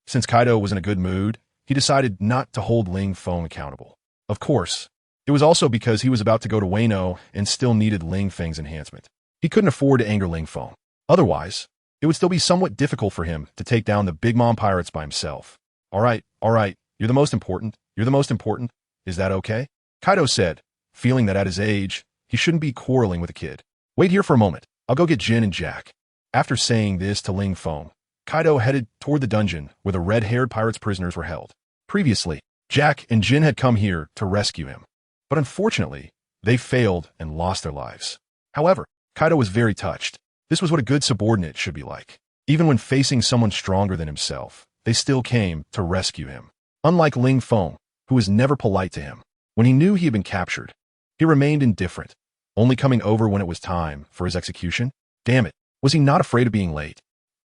Speaker 1: since Kaido was in a good mood, he decided not to hold Ling Feng accountable. Of course, it was also because he was about to go to Wano and still needed Ling Feng's enhancement. He couldn't afford to anger Ling Feng. Otherwise, it would still be somewhat difficult for him to take down the Big Mom pirates by himself. All right, you're the most important. Is that okay? Kaido said, feeling that at his age, he shouldn't be quarreling with a kid. Wait here for a moment. I'll go get Jin and Jack. After saying this to Ling Feng, Kaido headed toward the dungeon where the red-haired pirates' prisoners were held. Previously, Jack and Jin had come here to rescue him. But unfortunately, they failed and lost their lives. However, Kaido was very touched. This was what a good subordinate should be like. Even when facing someone stronger than himself, they still came to rescue him. Unlike Ling Feng, who was never polite to him, when he knew he had been captured, he remained indifferent, only coming over when it was time for his execution. Damn it, was he not afraid of being late?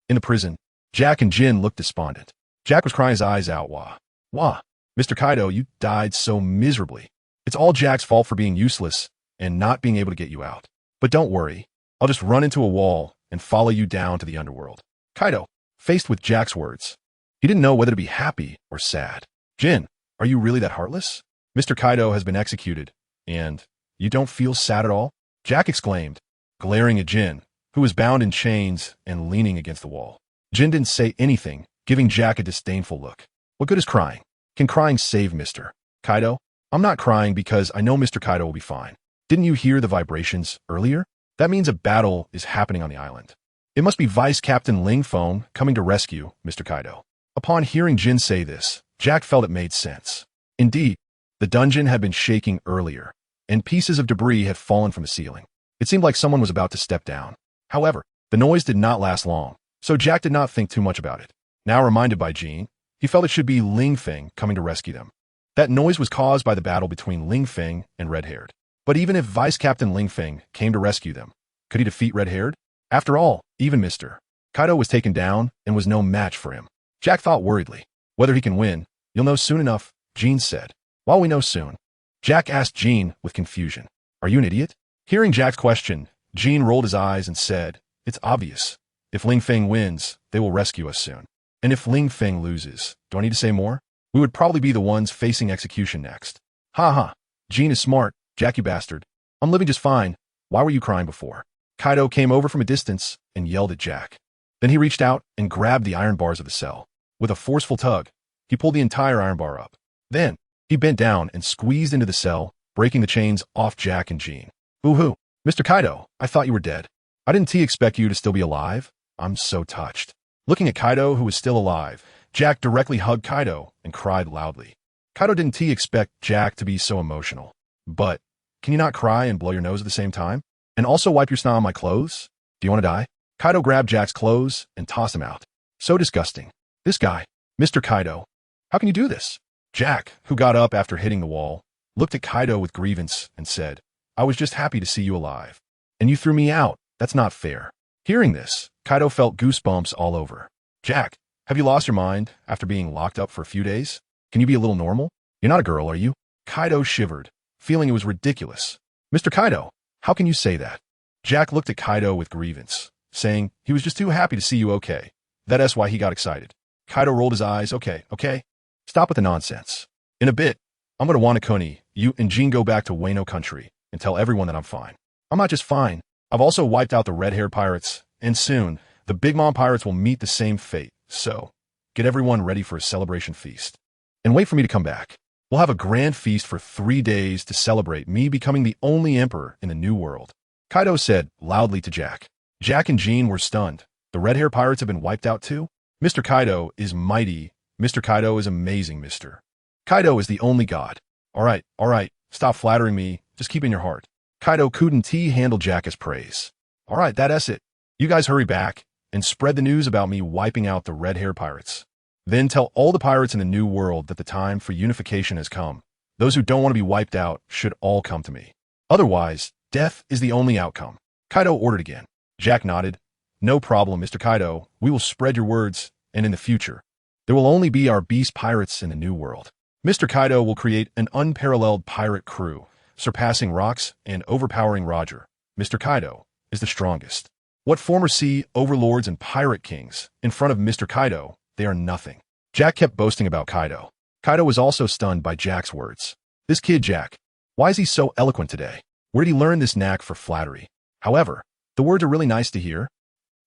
Speaker 1: In the prison, Jack and Jin looked despondent. Jack was crying his eyes out. Wah. Mr. Kaido, you died so miserably. It's all Jack's fault for being useless and not being able to get you out. But don't worry, I'll just run into a wall and follow you down to the underworld. Kaido, faced with Jack's words, he didn't know whether to be happy or sad. Jin, are you really that heartless? Mr. Kaido has been executed, and you don't feel sad at all? Jack exclaimed, glaring at Jin, who was bound in chains and leaning against the wall. Jin didn't say anything, giving Jack a disdainful look. What good is crying? Can crying save Mr. Kaido? I'm not crying because I know Mr. Kaido will be fine. Didn't you hear the vibrations earlier? That means a battle is happening on the island. It must be Vice Captain Ling Feng coming to rescue Mr. Kaido. Upon hearing Jin say this, Jack felt it made sense. Indeed, the dungeon had been shaking earlier, and pieces of debris had fallen from the ceiling. It seemed like someone was about to step down. However, the noise did not last long, so Jack did not think too much about it. Now reminded by Jin, he felt it should be Ling Feng coming to rescue them. That noise was caused by the battle between Ling Feng and Red-Haired. But even if Vice Captain Ling Feng came to rescue them, could he defeat Red-Haired? After all, even Mr. Kaido was taken down and was no match for him. Jack thought worriedly. Whether he can win, you'll know soon enough, Jin said. While we know soon, Jack asked Jin with confusion. Are you an idiot? Hearing Jack's question, Jin rolled his eyes and said, it's obvious. If Ling Feng wins, they will rescue us soon. And if Ling Feng loses, do I need to say more? We would probably be the ones facing execution next. Ha ha. Jin is smart, Jack you bastard. I'm living just fine. Why were you crying before? Kaido came over from a distance and yelled at Jack. Then he reached out and grabbed the iron bars of the cell. With a forceful tug, he pulled the entire iron bar up. Then, he bent down and squeezed into the cell, breaking the chains off Jack and Jin. Boo-hoo. Mr. Kaido, I thought you were dead. I didn't expect you to still be alive. I'm so touched. Looking at Kaido, who was still alive, Jack directly hugged Kaido and cried loudly. Kaido didn't expect Jack to be so emotional. But, can you not cry and blow your nose at the same time? And also wipe your snot on my clothes? Do you want to die? Kaido grabbed Jack's clothes and tossed them out. So disgusting. This guy, Mr. Kaido. How can you do this? Jack, who got up after hitting the wall, looked at Kaido with grievance and said, I was just happy to see you alive. And you threw me out. That's not fair. Hearing this, Kaido felt goosebumps all over. Jack, have you lost your mind after being locked up for a few days? Can you be a little normal? You're not a girl, are you? Kaido shivered, feeling it was ridiculous. Mr. Kaido, how can you say that? Jack looked at Kaido with grievance, saying he was just too happy to see you okay. That's why he got excited. Kaido rolled his eyes. Okay. Stop with the nonsense. In a bit, I'm going to Wanakuni, you and Jin go back to Wano country and tell everyone that I'm fine. I'm not just fine. I've also wiped out the red-haired pirates, and soon, the Big Mom pirates will meet the same fate. So, get everyone ready for a celebration feast. And wait for me to come back. We'll have a grand feast for 3 days to celebrate me becoming the only emperor in the new world. Kaido said loudly to Jack. Jack and Jin were stunned. The red-haired pirates have been wiped out too? Mr. Kaido is mighty. Mr. Kaido is amazing, Mr. Kaido is the only god. All right. Stop flattering me. Just keep it in your heart. Kaido couldn't handle Jack's praise. All right, that's it. You guys hurry back and spread the news about me wiping out the red-haired pirates. Then tell all the pirates in the new world that the time for unification has come. Those who don't want to be wiped out should all come to me. Otherwise, death is the only outcome. Kaido ordered again. Jack nodded. No problem, Mr. Kaido. We will spread your words, and in the future, there will only be our beast pirates in the new world. Mr. Kaido will create an unparalleled pirate crew, surpassing Rocks and overpowering Roger. Mr. Kaido is the strongest. What former sea overlords and pirate kings in front of Mr. Kaido, they are nothing. Jack kept boasting about Kaido. Kaido was also stunned by Jack's words. This kid, Jack, why is he so eloquent today? Where did he learn this knack for flattery? However, the words are really nice to hear.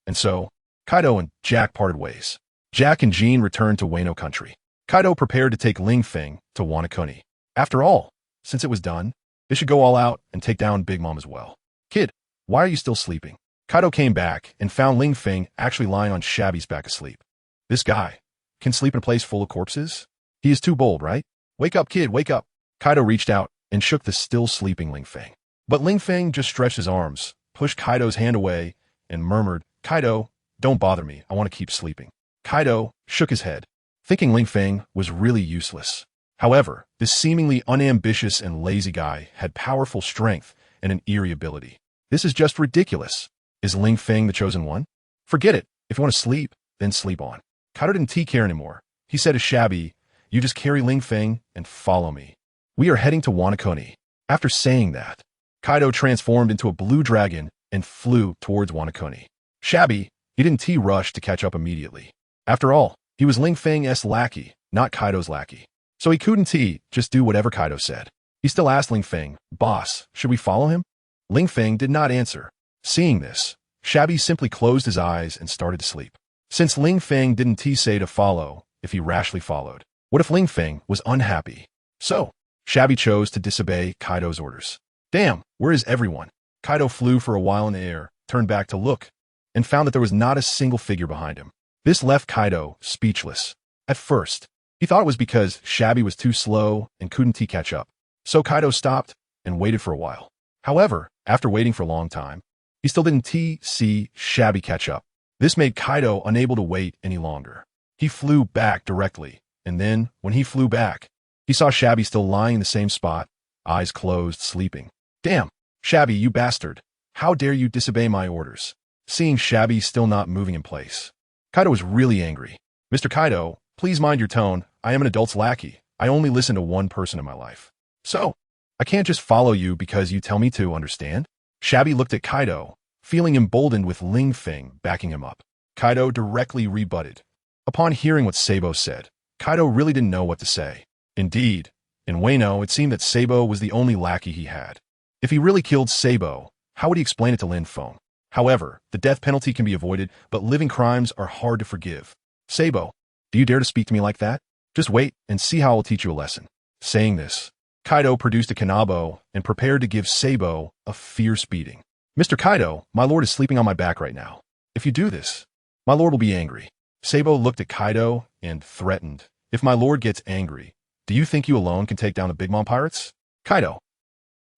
Speaker 1: And so, Kaido and Jack parted ways. Jack and Jin returned to Wano country. Kaido prepared to take Ling Feng to Wanakuni. After all, since it was done, they should go all out and take down Big Mom as well. Kid, why are you still sleeping? Kaido came back and found Ling Feng actually lying on Shabby's back asleep. This guy can sleep in a place full of corpses? He is too bold, right? Wake up, kid, wake up. Kaido reached out and shook the still sleeping Ling Feng. But Ling Feng just stretched his arms, pushed Kaido's hand away, and murmured, Kaido, don't bother me. I want to keep sleeping. Kaido shook his head. thinking Ling Feng was really useless. However, this seemingly unambitious and lazy guy had powerful strength and an eerie ability. This is just ridiculous. Is Ling Feng the chosen one? Forget it. If you want to sleep, then sleep on. Kaido didn't care anymore. He said to Shabby, "You just carry Ling Feng and follow me. We are heading to Wanakoni." After saying that, Kaido transformed into a blue dragon and flew towards Wanakoni. Shabby, he didn't rush to catch up immediately. After all, he was Ling Feng's lackey, not Kaido's lackey. So he couldn't just do whatever Kaido said. He still asked Ling Feng, "Boss, should we follow him?" Ling Feng did not answer. Seeing this, Shabby simply closed his eyes and started to sleep. Since Ling Feng didn't say to follow if he rashly followed, what if Ling Feng was unhappy? So, Shabby chose to disobey Kaido's orders. Damn, where is everyone? Kaido flew for a while in the air, turned back to look, and found that there was not a single figure behind him. This left Kaido speechless. At first, he thought it was because Shabby was too slow and couldn't catch up. So Kaido stopped and waited for a while. However, after waiting for a long time, he still didn't see Shabby catch up. This made Kaido unable to wait any longer. He flew back directly, and then, when he flew back, he saw Shabby still lying in the same spot, eyes closed, sleeping. Damn, Shabby, you bastard. How dare you disobey my orders? Seeing Shabby still not moving in place, Kaido was really angry. Mr. Kaido, please mind your tone. I am an adult's lackey. I only listen to one person in my life. So, I can't just follow you because you tell me to, understand? Shabby looked at Kaido, feeling emboldened with Ling Feng backing him up. Kaido directly rebutted. Upon hearing what Sabo said, Kaido really didn't know what to say. Indeed, in Wano, it seemed that Sabo was the only lackey he had. If he really killed Sabo, how would he explain it to Ling Feng? However, the death penalty can be avoided, but living crimes are hard to forgive. Sabo, do you dare to speak to me like that? Just wait and see how I'll teach you a lesson. Saying this, Kaido produced a kanabo and prepared to give Sabo a fierce beating. Mr. Kaido, my lord is sleeping on my back right now. If you do this, my lord will be angry. Sabo looked at Kaido and threatened, if my lord gets angry, do you think you alone can take down the Big Mom pirates? Kaido.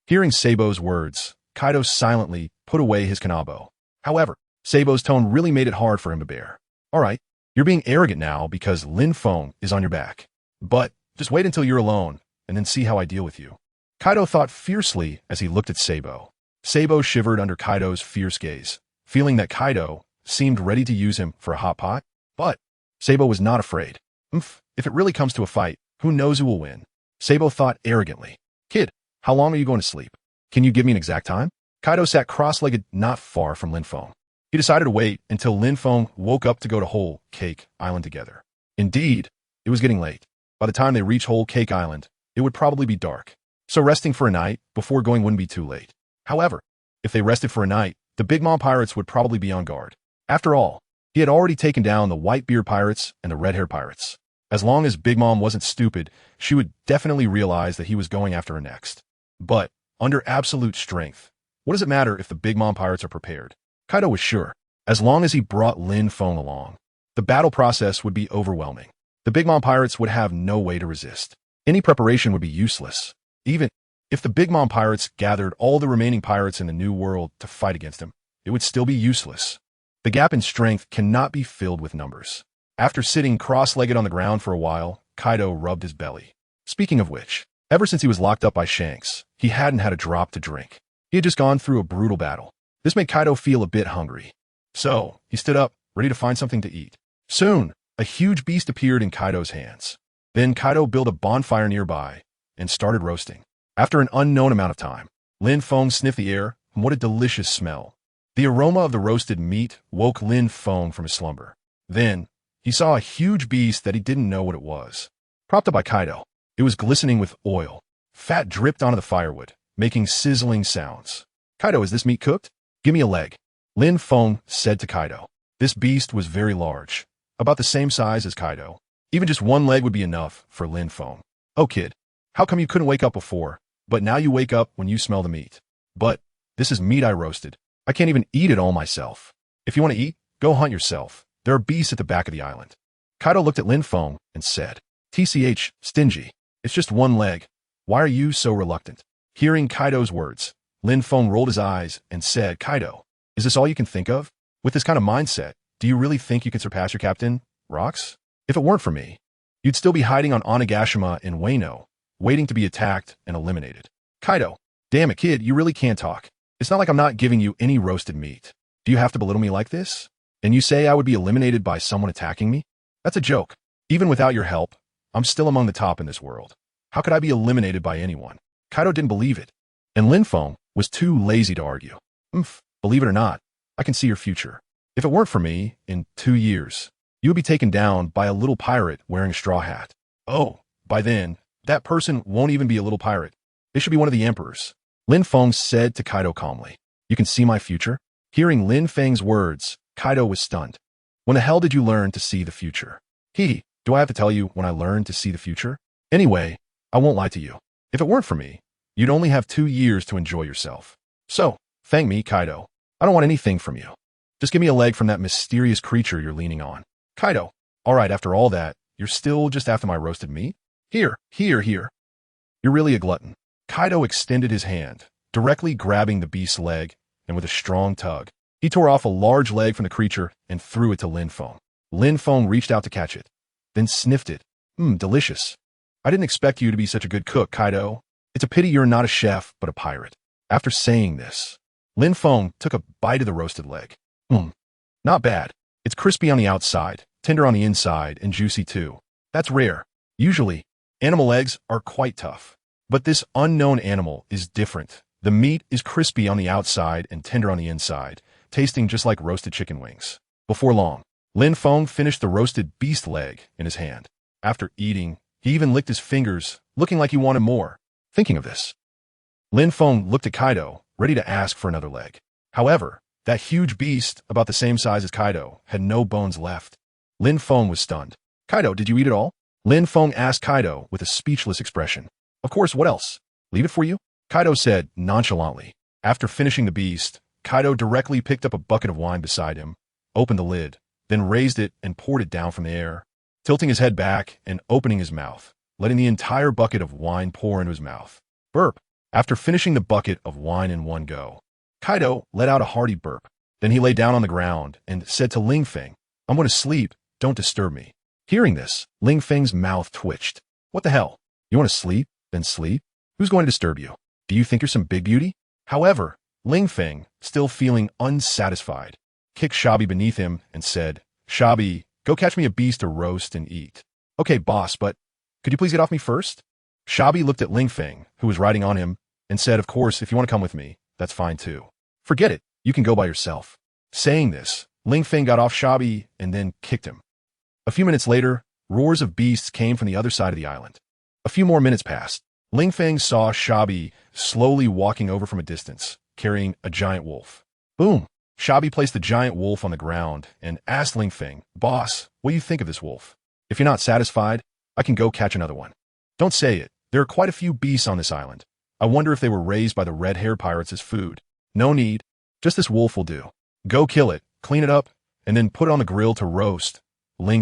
Speaker 1: Hearing Sabo's words, Kaido silently put away his kanabo. However, Sabo's tone really made it hard for him to bear. Alright, you're being arrogant now because Ling Feng is on your back. But just wait until you're alone, and then see how I deal with you. Kaido thought fiercely as he looked at Sabo. Sabo shivered under Kaido's fierce gaze, feeling that Kaido seemed ready to use him for a hot pot. But Sabo was not afraid. If it really comes to a fight, who knows who will win? Sabo thought arrogantly. Kid, how long are you going to sleep? Can you give me an exact time? Kaido sat cross-legged not far from Ling Feng. He decided to wait until Ling Feng woke up to go to Whole Cake Island together. Indeed, it was getting late. By the time they reached Whole Cake Island, it would probably be dark. So resting for a night before going wouldn't be too late. However, if they rested for a night, the Big Mom pirates would probably be on guard. After all, he had already taken down the Whitebeard pirates and the Red-Hair pirates. As long as Big Mom wasn't stupid, she would definitely realize that he was going after her next. But, under absolute strength, what does it matter if the Big Mom pirates are prepared? Kaido was sure. As long as he brought Ling Feng along, the battle process would be overwhelming. The Big Mom pirates would have no way to resist. Any preparation would be useless. Even if the Big Mom pirates gathered all the remaining pirates in the New World to fight against him, it would still be useless. The gap in strength cannot be filled with numbers. After sitting cross-legged on the ground for a while, Kaido rubbed his belly. Speaking of which, ever since he was locked up by Shanks, he hadn't had a drop to drink. He had just gone through a brutal battle. This made Kaido feel a bit hungry. So, he stood up, ready to find something to eat. Soon, a huge beast appeared in Kaido's hands. Then Kaido built a bonfire nearby and started roasting. After an unknown amount of time, Ling Feng sniffed the air, and what a delicious smell. The aroma of the roasted meat woke Ling Feng from his slumber. Then, he saw a huge beast that he didn't know what it was. Propped up by Kaido, it was glistening with oil. Fat dripped onto the firewood, making sizzling sounds. Kaido, is this meat cooked? Give me a leg. Ling Feng said to Kaido. This beast was very large, about the same size as Kaido. Even just one leg would be enough for Ling Feng. Oh kid, how come you couldn't wake up before, but now you wake up when you smell the meat? But, this is meat I roasted. I can't even eat it all myself. If you want to eat, go hunt yourself. There are beasts at the back of the island. Kaido looked at Ling Feng and said, TCH, stingy. It's just one leg. Why are you so reluctant? Hearing Kaido's words, Ling Feng rolled his eyes and said, Kaido, is this all you can think of? With this kind of mindset, do you really think you can surpass your captain, Rocks? If it weren't for me, you'd still be hiding on Onigashima in Wano, waiting to be attacked and eliminated. Kaido, damn it, kid, you really can't talk. It's not like I'm not giving you any roasted meat. Do you have to belittle me like this? And you say I would be eliminated by someone attacking me? That's a joke. Even without your help, I'm still among the top in this world. How could I be eliminated by anyone? Kaido didn't believe it, and Feng was too lazy to argue. Believe it or not, I can see your future. If it weren't for me, in 2 years, you would be taken down by a little pirate wearing a straw hat. Oh, by then, that person won't even be a little pirate. They should be one of the emperors. Feng said to Kaido calmly. You can see my future? Hearing Feng's words, Kaido was stunned. When the hell did you learn to see the future? Do I have to tell you when I learned to see the future? Anyway, I won't lie to you. If it weren't for me, you'd only have 2 years to enjoy yourself. So, thank me, Kaido. I don't want anything from you. Just give me a leg from that mysterious creature you're leaning on. Kaido, all right, after all that, you're still just after my roasted meat? Here. You're really a glutton. Kaido extended his hand, directly grabbing the beast's leg, and with a strong tug, he tore off a large leg from the creature and threw it to Feng. Feng reached out to catch it, then sniffed it. Delicious. I didn't expect you to be such a good cook, Kaido. It's a pity you're not a chef, but a pirate. After saying this, Feng took a bite of the roasted leg. Not bad. It's crispy on the outside, tender on the inside, and juicy too. That's rare. Usually, animal legs are quite tough. But this unknown animal is different. The meat is crispy on the outside and tender on the inside, tasting just like roasted chicken wings. Before long, Feng finished the roasted beast leg in his hand. After eating, he even licked his fingers, looking like he wanted more. Thinking of this, Feng looked at Kaido, ready to ask for another leg. However, that huge beast, about the same size as Kaido, had no bones left. Feng was stunned. Kaido, did you eat it all? Feng asked Kaido with a speechless expression. Of course, what else? Leave it for you? Kaido said nonchalantly. After finishing the beast, Kaido directly picked up a bucket of wine beside him, opened the lid, then raised it and poured it down from the air, tilting his head back and opening his mouth, letting the entire bucket of wine pour into his mouth. Burp. After finishing the bucket of wine in one go, Kaido let out a hearty burp. Then he lay down on the ground and said to Feng, I'm going to sleep, don't disturb me. Hearing this, Feng's mouth twitched. What the hell? You want to sleep? Then sleep? Who's going to disturb you? Do you think you're some big beauty? However, Feng, still feeling unsatisfied, kicked Shabi beneath him and said, Shabi, go catch me a beast to roast and eat. Okay, boss, but could you please get off me first? Shabi looked at Feng, who was riding on him, and said, of course, if you want to come with me, that's fine too. Forget it, you can go by yourself. Saying this, Feng got off Shabi and then kicked him. A few minutes later, roars of beasts came from the other side of the island. A few more minutes passed. Feng saw Shabi slowly walking over from a distance, carrying a giant wolf. Boom! Shabi placed the giant wolf on the ground and asked Feng, Boss, what do you think of this wolf? If you're not satisfied, I can go catch another one. Don't say it. There are quite a few beasts on this island. I wonder if they were raised by the red-haired pirates as food. No need. Just this wolf will do. Go kill it, clean it up, and then put it on the grill to roast,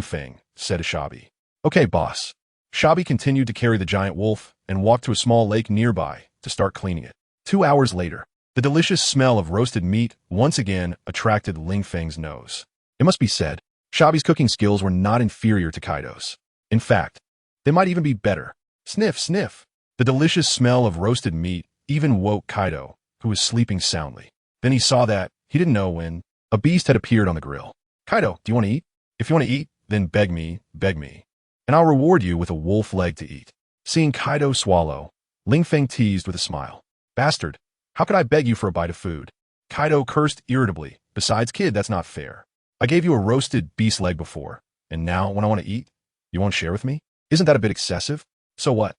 Speaker 1: Feng said to Shabi. Okay, boss. Shabi continued to carry the giant wolf and walked to a small lake nearby to start cleaning it. 2 hours later, the delicious smell of roasted meat once again attracted Feng's nose. It must be said, Shabi's cooking skills were not inferior to Kaido's. In fact, they might even be better. Sniff, sniff. The delicious smell of roasted meat even woke Kaido, who was sleeping soundly. Then he saw that, he didn't know when, a beast had appeared on the grill. Kaido, do you want to eat? If you want to eat, then beg me, and I'll reward you with a wolf leg to eat. Seeing Kaido swallow, Feng teased with a smile. Bastard, how could I beg you for a bite of food? Kaido cursed irritably. Besides, kid, that's not fair. I gave you a roasted beast leg before, and now when I want to eat, you won't share with me? Isn't that a bit excessive? So what?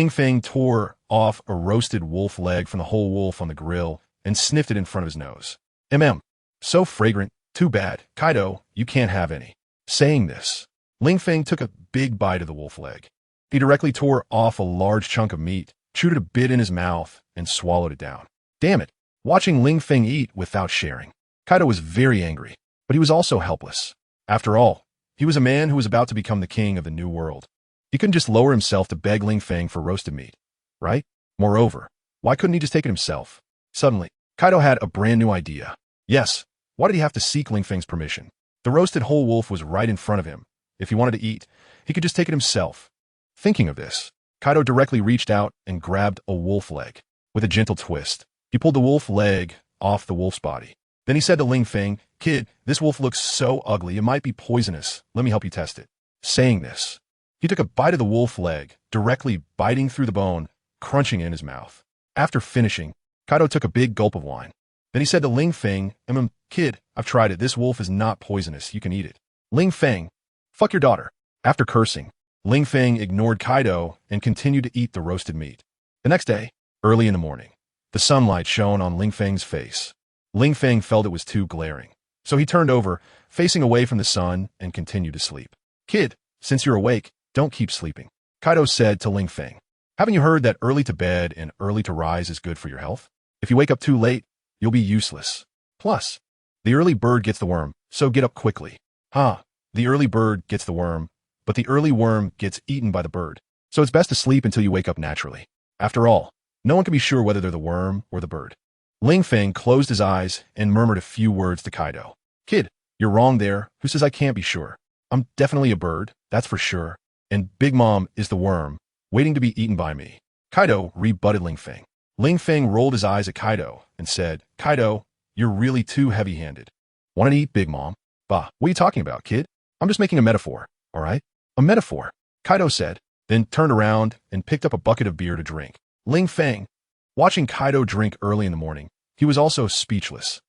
Speaker 1: Feng tore off a roasted wolf leg from the whole wolf on the grill and sniffed it in front of his nose. So fragrant. Too bad. Kaido, you can't have any. Saying this, Feng took a big bite of the wolf leg. He directly tore off a large chunk of meat, chewed it a bit in his mouth, and swallowed it down. Damn it! Watching Feng eat without sharing, Kaido was very angry, but he was also helpless. After all, he was a man who was about to become the king of the new world. He couldn't just lower himself to beg Feng for roasted meat, right? Moreover, why couldn't he just take it himself? Suddenly, Kaido had a brand new idea. Yes, why did he have to seek Feng's permission? The roasted whole wolf was right in front of him, If he wanted to eat, he could just take it himself. Thinking of this, Kaido directly reached out and grabbed a wolf leg. With a gentle twist, he pulled the wolf leg off the wolf's body. Then he said to Ling Feng, "Kid, this wolf looks so ugly, it might be poisonous. Let me help you test it." Saying this, he took a bite of the wolf leg, directly biting through the bone, crunching it in his mouth. After finishing, Kaido took a big gulp of wine. Then he said to Ling Feng, "Kid, I've tried it. This wolf is not poisonous. You can eat it." Ling Feng, "Fuck your daughter." After cursing, Ling Feng ignored Kaido and continued to eat the roasted meat. The next day, early in the morning, the sunlight shone on Ling Feng's face. Ling Feng felt it was too glaring, so he turned over, facing away from the sun, and continued to sleep. "Kid, since you're awake, don't keep sleeping," Kaido said to Ling Feng. "Haven't you heard that early to bed and early to rise is good for your health? If you wake up too late, you'll be useless. Plus, the early bird gets the worm, so get up quickly." The early bird gets the worm, but the early worm gets eaten by the bird, so it's best to sleep until you wake up naturally. After all, no one can be sure whether they're the worm or the bird. Ling Feng closed his eyes and murmured a few words to Kaido. "Kid, you're wrong there. Who says I can't be sure? I'm definitely a bird, that's for sure. And Big Mom is the worm, waiting to be eaten by me." Kaido rebutted Ling Feng. Ling Feng rolled his eyes at Kaido and said, "Kaido, you're really too heavy-handed. Want to eat Big Mom?" "Bah, what are you talking about, kid? I'm just making a metaphor, all right?" "A metaphor," Kaido said, then turned around and picked up a bucket of beer to drink. Ling Feng, watching Kaido drink early in the morning, he was also speechless.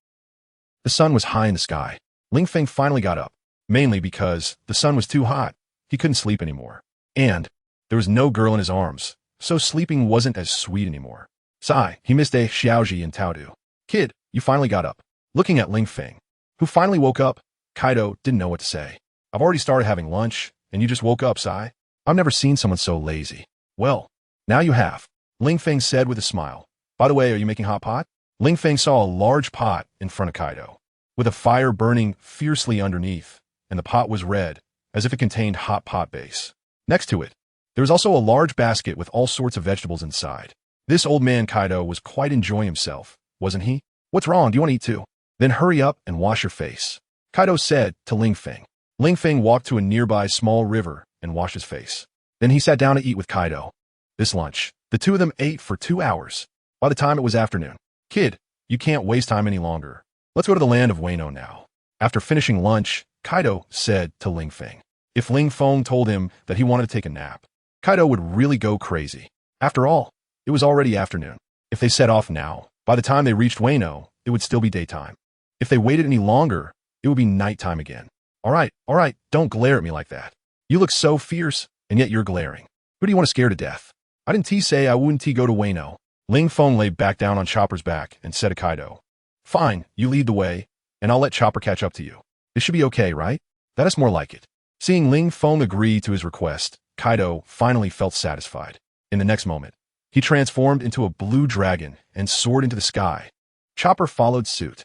Speaker 1: The sun was high in the sky. Ling Feng finally got up, mainly because the sun was too hot. He couldn't sleep anymore. And there was no girl in his arms, so sleeping wasn't as sweet anymore. Sigh, he missed a Xiaoji and Taodu. "Kid, you finally got up." Looking at Ling Feng, who finally woke up, Kaido didn't know what to say. "I've already started having lunch, and you just woke up, Sai. I've never seen someone so lazy." "Well, now you have," Ling Feng said with a smile. "By the way, are you making hot pot?" Ling Feng saw a large pot in front of Kaido, with a fire burning fiercely underneath, and the pot was red, as if it contained hot pot base. Next to it, there was also a large basket with all sorts of vegetables inside. This old man Kaido was quite enjoying himself, wasn't he? "What's wrong? Do you want to eat too?" "Then hurry up and wash your face," Kaido said to Ling Feng. Ling Feng walked to a nearby small river and washed his face. Then he sat down to eat with Kaido. This lunch, the two of them ate for 2 hours. By the time it was afternoon, "Kid, you can't waste time any longer. Let's go to the land of Wano now." After finishing lunch, Kaido said to Ling Feng. If Ling Feng told him that he wanted to take a nap, Kaido would really go crazy. After all, it was already afternoon. If they set off now, by the time they reached Wano, it would still be daytime. If they waited any longer, it would be nighttime again. All right, don't glare at me like that. You look so fierce, and yet you're glaring. Who do you want to scare to death? I didn't say I wouldn't go to Wano." Ling Feng lay back down on Chopper's back and said to Kaido, "Fine, you lead the way, and I'll let Chopper catch up to you. This should be okay, right? That is more like it." Seeing Ling Feng agree to his request, Kaido finally felt satisfied. In the next moment, he transformed into a blue dragon and soared into the sky. Chopper followed suit.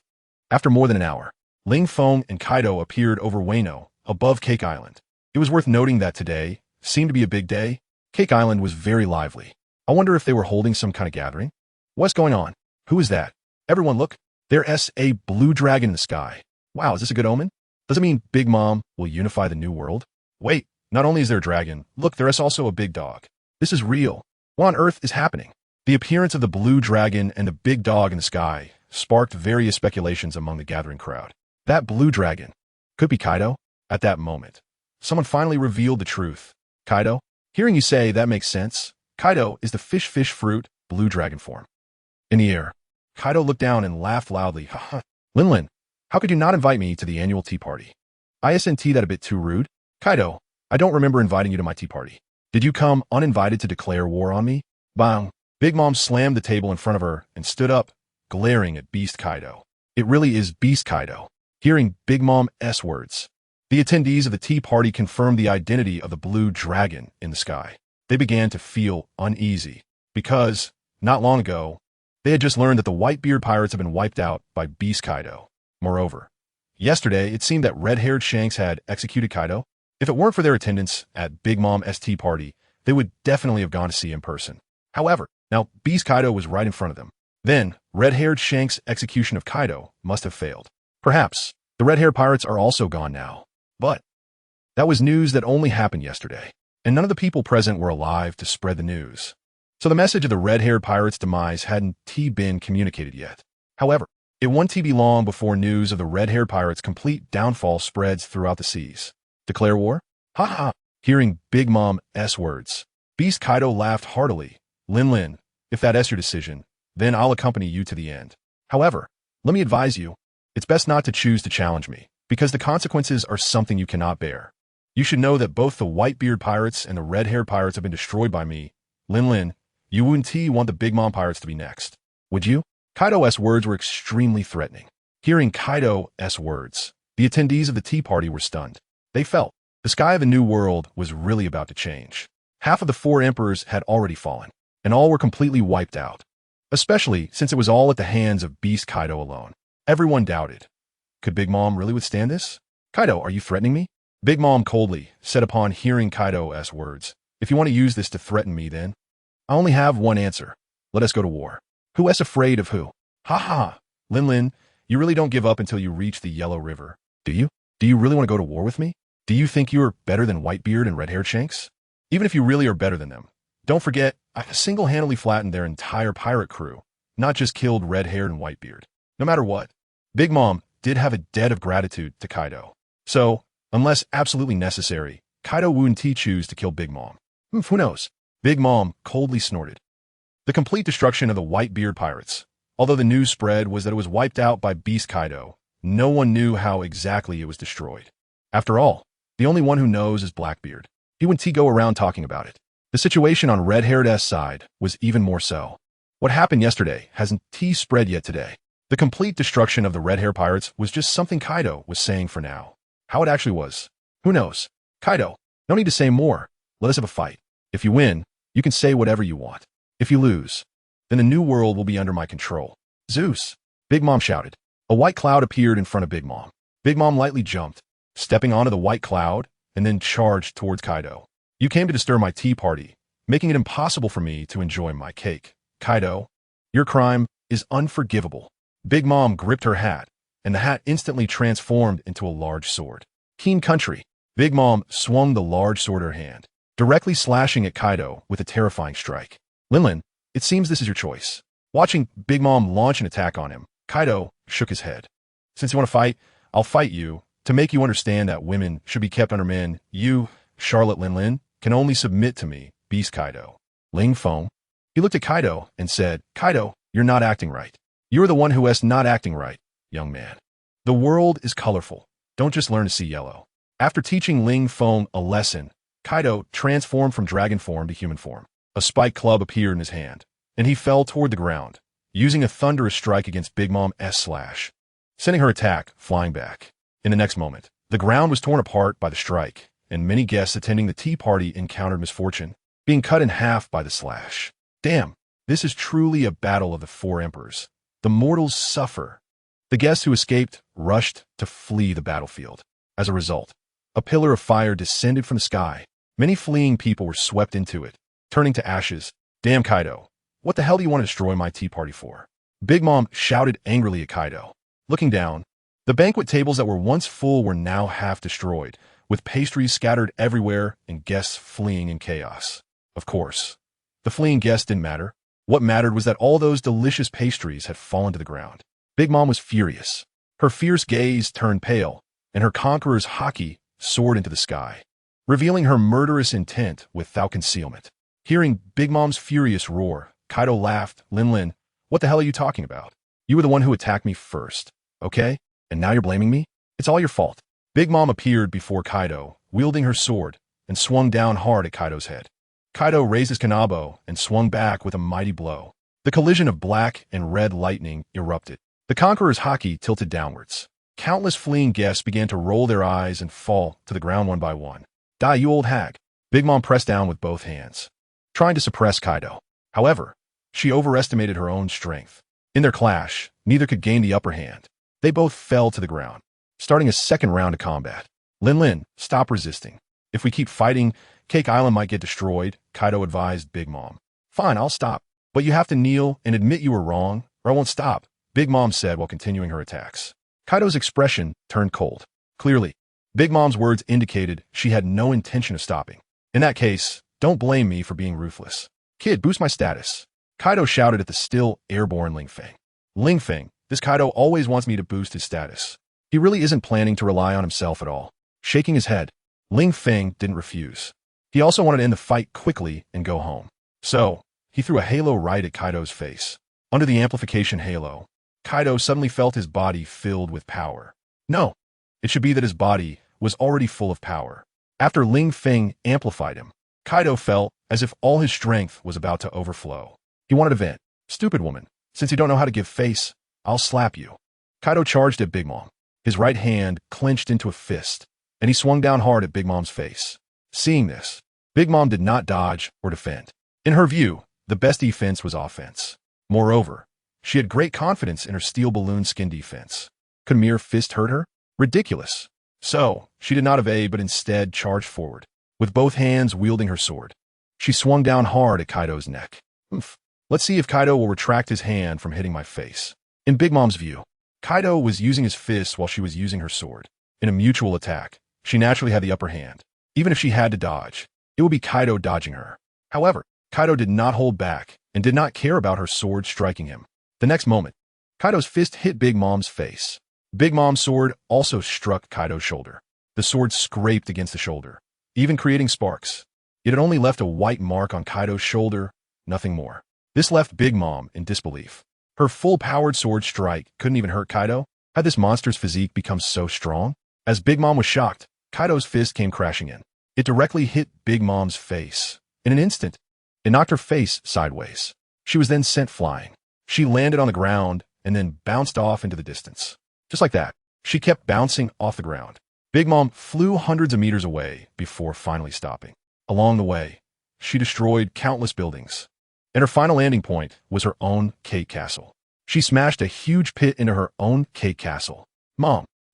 Speaker 1: After more than an hour, Ling Feng and Kaido appeared over Wano, above Cake Island. It was worth noting that today seemed to be a big day. Cake Island was very lively. I wonder if they were holding some kind of gathering? What's going on? Who is that? Everyone look. There's a blue dragon in the sky. Wow, is this a good omen? Does it mean Big Mom will unify the new world? Wait, not only is there a dragon, look, there is also a big dog. This is real. What on earth is happening? The appearance of the blue dragon and the big dog in the sky sparked various speculations among the gathering crowd. That blue dragon could be Kaido. At that moment, someone finally revealed the truth. "Kaido, hearing you say that makes sense. Kaido is the fish fruit blue dragon form." In the air, Kaido looked down and laughed loudly. "Haha, Lin, how could you not invite me to the annual tea party? Isn't that a bit too rude? Kaido, I don't remember inviting you to my tea party. Did you come uninvited to declare war on me?" Bang! Big Mom slammed the table in front of her and stood up, glaring at Beast Kaido. It really is Beast Kaido. Hearing Big Mom's words, the attendees of the tea party confirmed the identity of the blue dragon in the sky. They began to feel uneasy because, not long ago, they had just learned that the Whitebeard pirates had been wiped out by Beast Kaido. Moreover, yesterday it seemed that red-haired Shanks had executed Kaido. If it weren't for their attendance at Big Mom's tea party, they would definitely have gone to see in person. However, now Beast Kaido was right in front of them. Then, red-haired Shanks' execution of Kaido must have failed. Perhaps the red-haired pirates are also gone now. But That was news that only happened yesterday, and none of the people present were alive to spread the news. So the message of the red-haired pirate's demise hadn't been communicated yet. However, it won't be long before news of the red-haired pirate's complete downfall spreads throughout the seas. Declare war? Ha ha! Hearing Big Mom's words, Beast Kaido laughed heartily. Lin, if that's your decision, then I'll accompany you to the end. However, let me advise you, it's best not to choose to challenge me, because the consequences are something you cannot bear. You should know that both the white-beard pirates and the red-haired pirates have been destroyed by me. Lin, you wouldn't want the Big Mom pirates to be next, would you? Kaido's words were extremely threatening. Hearing Kaido's words, the attendees of the tea party were stunned. They felt the sky of the new world was really about to change. Half of the 4 emperors had already fallen, and all were completely wiped out. Especially since it was all at the hands of Beast Kaido alone. Everyone doubted. Could Big Mom really withstand this? Kaido, are you threatening me? Big Mom coldly said upon hearing Kaido's words, if you want to use this to threaten me, then I only have one answer. Let us go to war. Who's afraid of who? Ha ha! Lin, you really don't give up until you reach the Yellow River, do you? Do you really want to go to war with me? Do you think you are better than Whitebeard and Red-haired Shanks? Even if you really are better than them, don't forget, I single-handedly flattened their entire pirate crew, not just killed Red-haired and Whitebeard. No matter what, Big Mom did have a debt of gratitude to Kaido. So, unless absolutely necessary, Kaido wouldn't choose to kill Big Mom. Who knows? Big Mom coldly snorted. The complete destruction of the Whitebeard pirates. Although the news spread was that it was wiped out by Beast Kaido, no one knew how exactly it was destroyed. After all, the only one who knows is Blackbeard. He wouldn't go around talking about it. The situation on Red-haired's side was even more so. What happened yesterday hasn't spread yet today. The complete destruction of the red-haired pirates was just something Kaido was saying for now. How it actually was, who knows? Kaido, no need to say more. Let us have a fight. If you win, you can say whatever you want. If you lose, then the new world will be under my control. Zeus! Big Mom shouted. A white cloud appeared in front of Big Mom. Big Mom lightly jumped, stepping onto the white cloud, and then charged towards Kaido. You came to disturb my tea party, making it impossible for me to enjoy my cake. Kaido, your crime is unforgivable. Big Mom gripped her hat, and the hat instantly transformed into a large sword. Keen country. Big Mom swung the large sword in her hand, directly slashing at Kaido with a terrifying strike. Lin, it seems this is your choice. Watching Big Mom launch an attack on him, Kaido shook his head. Since you want to fight, I'll fight you, to make you understand that women should be kept under men. You, Charlotte Lin, can only submit to me, Beast Kaido. Ling Feng. He looked at Kaido and said, Kaido, you're not acting right. You're the one who is not acting right, young man. The world is colorful. Don't just learn to see yellow. After teaching Ling Feng a lesson, Kaido transformed from dragon form to human form. A spike club appeared in his hand, and he fell toward the ground, using a thunderous strike against Big Mom's slash, sending her attack flying back. In the next moment, the ground was torn apart by the strike, and many guests attending the tea party encountered misfortune, being cut in half by the slash. Damn, this is truly a battle of the 4 emperors. The mortals suffer. The guests who escaped rushed to flee the battlefield. As a result, a pillar of fire descended from the sky. Many fleeing people were swept into it, turning to ashes. Damn, Kaido, what the hell do you want to destroy my tea party for? Big Mom shouted angrily at Kaido. Looking down, the banquet tables that were once full were now half destroyed, with pastries scattered everywhere and guests fleeing in chaos. Of course, the fleeing guests didn't matter. What mattered was that all those delicious pastries had fallen to the ground. Big Mom was furious. Her fierce gaze turned pale, and her conqueror's haki soared into the sky, revealing her murderous intent without concealment. Hearing Big Mom's furious roar, Kaido laughed. Lin, what the hell are you talking about? You were the one who attacked me first, okay? And now you're blaming me? It's all your fault. Big Mom appeared before Kaido, wielding her sword, and swung down hard at Kaido's head. Kaido raised his kanabo and swung back with a mighty blow. The collision of black and red lightning erupted. The conqueror's haki tilted downwards. Countless fleeing guests began to roll their eyes and fall to the ground one by one. Die, you old hag. Big Mom pressed down with both hands, trying to suppress Kaido. However, she overestimated her own strength. In their clash, neither could gain the upper hand. They both fell to the ground, starting a second round of combat. Lin, stop resisting. If we keep fighting, Cake Island might get destroyed, Kaido advised Big Mom. Fine, I'll stop. But you have to kneel and admit you were wrong, or I won't stop, Big Mom said while continuing her attacks. Kaido's expression turned cold. Clearly, Big Mom's words indicated she had no intention of stopping. In that case, don't blame me for being ruthless. Kid, boost my status. Kaido shouted at the still airborne Ling Feng. Ling Feng, this Kaido always wants me to boost his status. He really isn't planning to rely on himself at all. Shaking his head, Ling Feng didn't refuse. He also wanted to end the fight quickly and go home. So, he threw a halo right at Kaido's face. Under the amplification halo, Kaido suddenly felt his body filled with power. No, it should be that his body was already full of power. After Ling Feng amplified him, Kaido felt as if all his strength was about to overflow. He wanted to vent. Stupid woman, since you don't know how to give face, I'll slap you. Kaido charged at Big Mom. His right hand clenched into a fist, and he swung down hard at Big Mom's face. Seeing this, Big Mom did not dodge or defend. In her view, the best defense was offense. Moreover, she had great confidence in her steel balloon skin defense. Could a mere fist hurt her? Ridiculous. So, she did not evade but instead charged forward, with both hands wielding her sword. She swung down hard at Kaido's neck. Let's see if Kaido will retract his hand from hitting my face. In Big Mom's view, Kaido was using his fists while she was using her sword. In a mutual attack, she naturally had the upper hand. Even if she had to dodge, it would be Kaido dodging her. However, Kaido did not hold back and did not care about her sword striking him. The next moment, Kaido's fist hit Big Mom's face. Big Mom's sword also struck Kaido's shoulder. The sword scraped against the shoulder, even creating sparks. It had only left a white mark on Kaido's shoulder, nothing more. This left Big Mom in disbelief. Her full-powered sword strike couldn't even hurt Kaido. Had this monster's physique become so strong? As Big Mom was shocked, Kaido's fist came crashing in. It directly hit Big Mom's face. In an instant, it knocked her face sideways. She was then sent flying. She landed on the ground and then bounced off into the distance. Just like that, she kept bouncing off the ground. Big Mom flew hundreds of meters away before finally stopping. Along the way, she destroyed countless buildings, and her final landing point was her own cake castle. She smashed a huge pit into her own cake castle.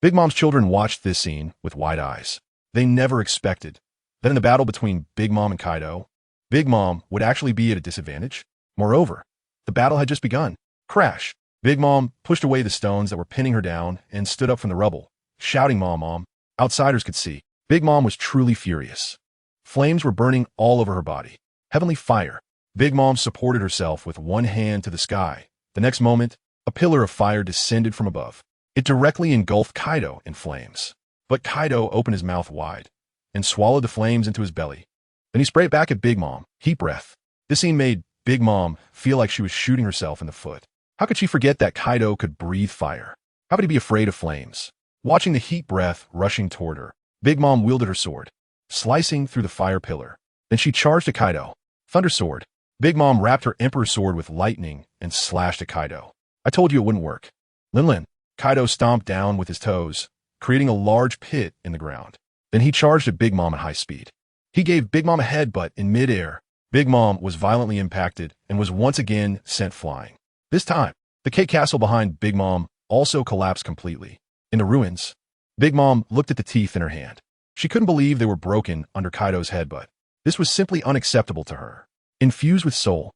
Speaker 1: Big Mom's children watched this scene with wide eyes. They never expected that in the battle between Big Mom and Kaido, Big Mom would actually be at a disadvantage. Moreover, the battle had just begun. Crash! Big Mom pushed away the stones that were pinning her down and stood up from the rubble, shouting, "Mom, Mom." Outsiders could see. Big Mom was truly furious. Flames were burning all over her body. Heavenly fire. Big Mom supported herself with one hand to the sky. The next moment, a pillar of fire descended from above. It directly engulfed Kaido in flames. But Kaido opened his mouth wide and swallowed the flames into his belly. Then he sprayed back at Big Mom, heat breath. This scene made Big Mom feel like she was shooting herself in the foot. How could she forget that Kaido could breathe fire? How could he be afraid of flames? Watching the heat breath rushing toward her, Big Mom wielded her sword, slicing through the fire pillar. Then she charged at Kaido. Thunder sword. Big Mom wrapped her Emperor sword with lightning and slashed at Kaido. I told you it wouldn't work. Lin. Kaido stomped down with his toes, creating a large pit in the ground. Then he charged at Big Mom at high speed. He gave Big Mom a headbutt in midair. Big Mom was violently impacted and was once again sent flying. This time, the cake castle behind Big Mom also collapsed completely. In the ruins, Big Mom looked at the teeth in her hand. She couldn't believe they were broken under Kaido's headbutt. This was simply unacceptable to her. Infused with soul,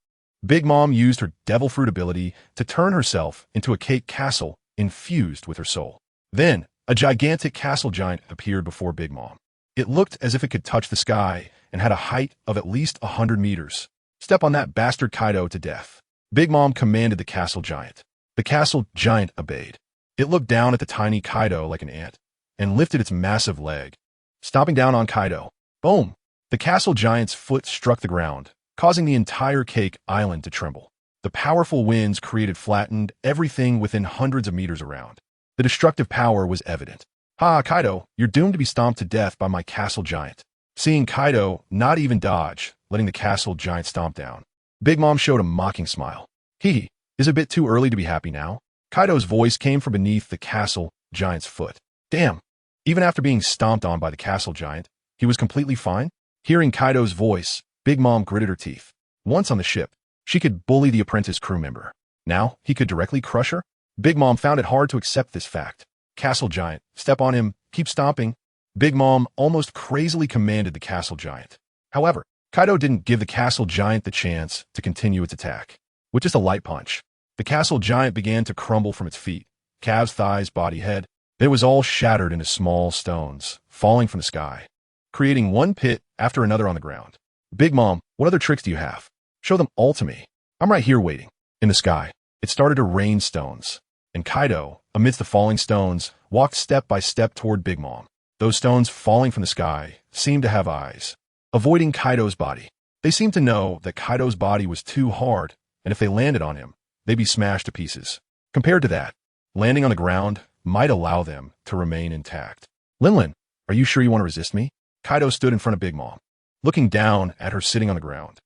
Speaker 1: Big Mom used her devil fruit ability to turn herself into a cake castle infused with her soul. Then, a gigantic castle giant appeared before Big Mom. It looked as if it could touch the sky and had a height of at least 100 meters. Step on that bastard Kaido to death. Big Mom commanded the castle giant. The castle giant obeyed. It looked down at the tiny Kaido like an ant and lifted its massive leg. Stomping down on Kaido. Boom! The castle giant's foot struck the ground, causing the entire cake island to tremble. The powerful winds flattened everything within hundreds of meters around. The destructive power was evident. Ha, Kaido, you're doomed to be stomped to death by my castle giant. Seeing Kaido not even dodge, letting the castle giant stomp down, Big Mom showed a mocking smile. Hee, is it a bit too early to be happy now? Kaido's voice came from beneath the castle giant's foot. Damn, even after being stomped on by the castle giant, he was completely fine? Hearing Kaido's voice, Big Mom gritted her teeth. Once on the ship, she could bully the apprentice crew member. Now, he could directly crush her? Big Mom found it hard to accept this fact. Castle giant, step on him, keep stomping. Big Mom almost crazily commanded the castle giant. However, Kaido didn't give the castle giant the chance to continue its attack. With just a light punch, the castle giant began to crumble from its feet, calves, thighs, body, head. It was all shattered into small stones, falling from the sky, creating one pit after another on the ground. Big Mom, what other tricks do you have? Show them all to me. I'm right here waiting. In the sky, it started to rain stones, and Kaido, amidst the falling stones, walked step by step toward Big Mom. Those stones falling from the sky seemed to have eyes, avoiding Kaido's body. They seemed to know that Kaido's body was too hard, and if they landed on him, they'd be smashed to pieces. Compared to that, landing on the ground might allow them to remain intact. Ling, are you sure you want to resist me? Kaido stood in front of Big Mom, looking down at her sitting on the ground.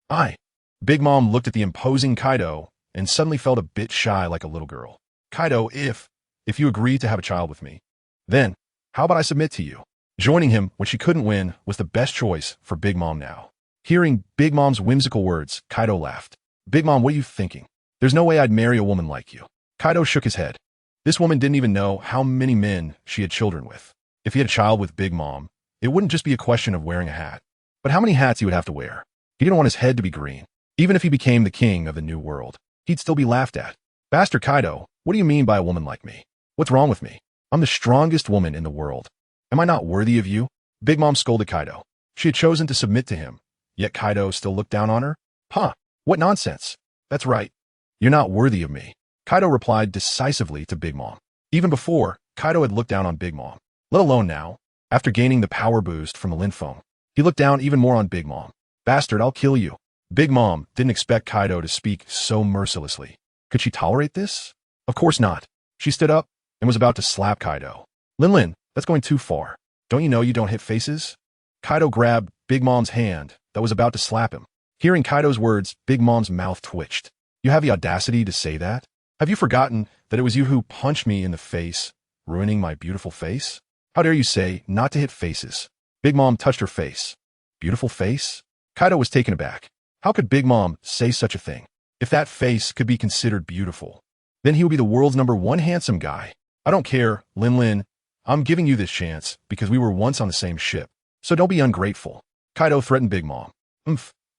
Speaker 1: I. Big Mom looked at the imposing Kaido and suddenly felt a bit shy like a little girl. Kaido, if you agree to have a child with me, then how about I submit to you? Joining him when she couldn't win was the best choice for Big Mom now. Hearing Big Mom's whimsical words, Kaido laughed. Big Mom, what are you thinking? There's no way I'd marry a woman like you. Kaido shook his head. This woman didn't even know how many men she had children with. If he had a child with Big Mom, it wouldn't just be a question of wearing a hat, but how many hats he would have to wear. He didn't want his head to be green. Even if he became the king of the new world, he'd still be laughed at. Bastard Kaido, what do you mean by a woman like me? What's wrong with me? I'm the strongest woman in the world. Am I not worthy of you? Big Mom scolded Kaido. She had chosen to submit to him, yet Kaido still looked down on her? Huh, what nonsense. That's right. You're not worthy of me. Kaido replied decisively to Big Mom. Even before, Kaido had looked down on Big Mom, let alone now, after gaining the power boost from the Feng. He looked down even more on Big Mom. Bastard, I'll kill you. Big Mom didn't expect Kaido to speak so mercilessly. Could she tolerate this? Of course not. She stood up and was about to slap Kaido. Ling, that's going too far. Don't you know you don't hit faces? Kaido grabbed Big Mom's hand that was about to slap him. Hearing Kaido's words, Big Mom's mouth twitched. You have the audacity to say that? Have you forgotten that it was you who punched me in the face, ruining my beautiful face? How dare you say not to hit faces? Big Mom touched her face. Beautiful face? Kaido was taken aback. How could Big Mom say such a thing? If that face could be considered beautiful, then he would be the world's #1 handsome guy. I don't care, Ling. I'm giving you this chance because we were once on the same ship. So don't be ungrateful. Kaido threatened Big Mom.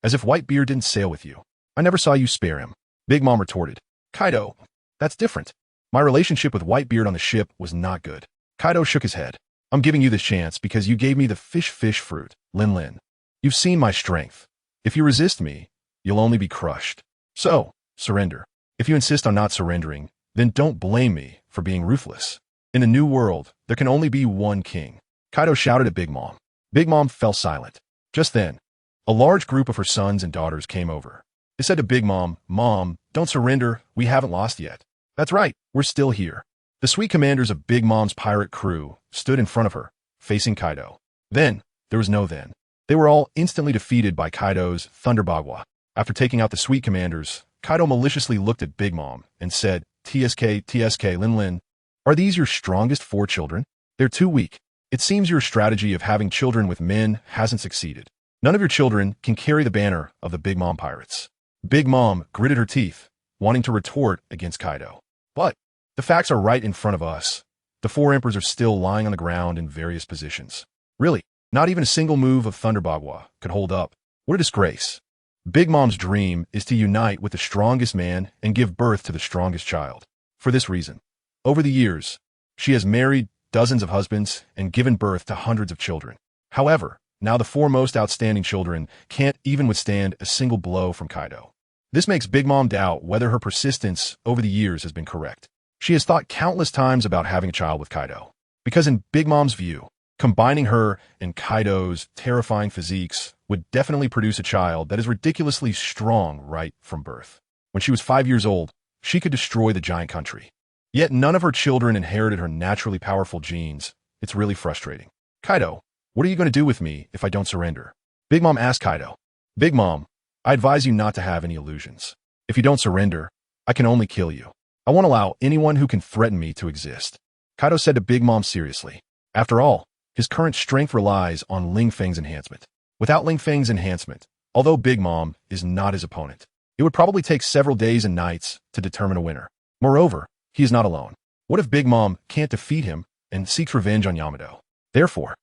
Speaker 1: As if Whitebeard didn't sail with you. I never saw you spare him. Big Mom retorted. Kaido, that's different. My relationship with Whitebeard on the ship was not good. Kaido shook his head. I'm giving you this chance because you gave me the fish fruit, Ling. You've seen my strength. If you resist me, you'll only be crushed. So, surrender. If you insist on not surrendering, then don't blame me for being ruthless. In the new world, there can only be one king. Kaido shouted at Big Mom. Big Mom fell silent. Just then, a large group of her sons and daughters came over. They said to Big Mom, Mom, don't surrender, we haven't lost yet. That's right, we're still here. The sweet commanders of Big Mom's pirate crew stood in front of her, facing Kaido. Then, there was no then. They were all instantly defeated by Kaido's Thunderbagua. After taking out the sweet commanders, Kaido maliciously looked at Big Mom and said, TSK, Ling, are these your strongest 4 children? They're too weak. It seems your strategy of having children with men hasn't succeeded. None of your children can carry the banner of the Big Mom pirates. Big Mom gritted her teeth, wanting to retort against Kaido. But the facts are right in front of us. The 4 emperors are still lying on the ground in various positions. Really, not even a single move of Thunderbagua could hold up. What a disgrace. Big Mom's dream is to unite with the strongest man and give birth to the strongest child. For this reason, over the years, she has married dozens of husbands and given birth to hundreds of children. However, now the 4 most outstanding children can't even withstand a single blow from Kaido. This makes Big Mom doubt whether her persistence over the years has been correct. She has thought countless times about having a child with Kaido, because in Big Mom's view, combining her and Kaido's terrifying physiques would definitely produce a child that is ridiculously strong right from birth. When she was 5 years old, she could destroy the giant country. Yet none of her children inherited her naturally powerful genes. It's really frustrating. Kaido, what are you going to do with me if I don't surrender? Big Mom asked Kaido. Big Mom, I advise you not to have any illusions. If you don't surrender, I can only kill you. I won't allow anyone who can threaten me to exist. Kaido said to Big Mom seriously. After all, his current strength relies on Ling Feng's enhancement. Without Ling Feng's enhancement, although Big Mom is not his opponent, it would probably take several days and nights to determine a winner. Moreover, he is not alone. What if Big Mom can't defeat him and seeks revenge on Yamato? Therefore,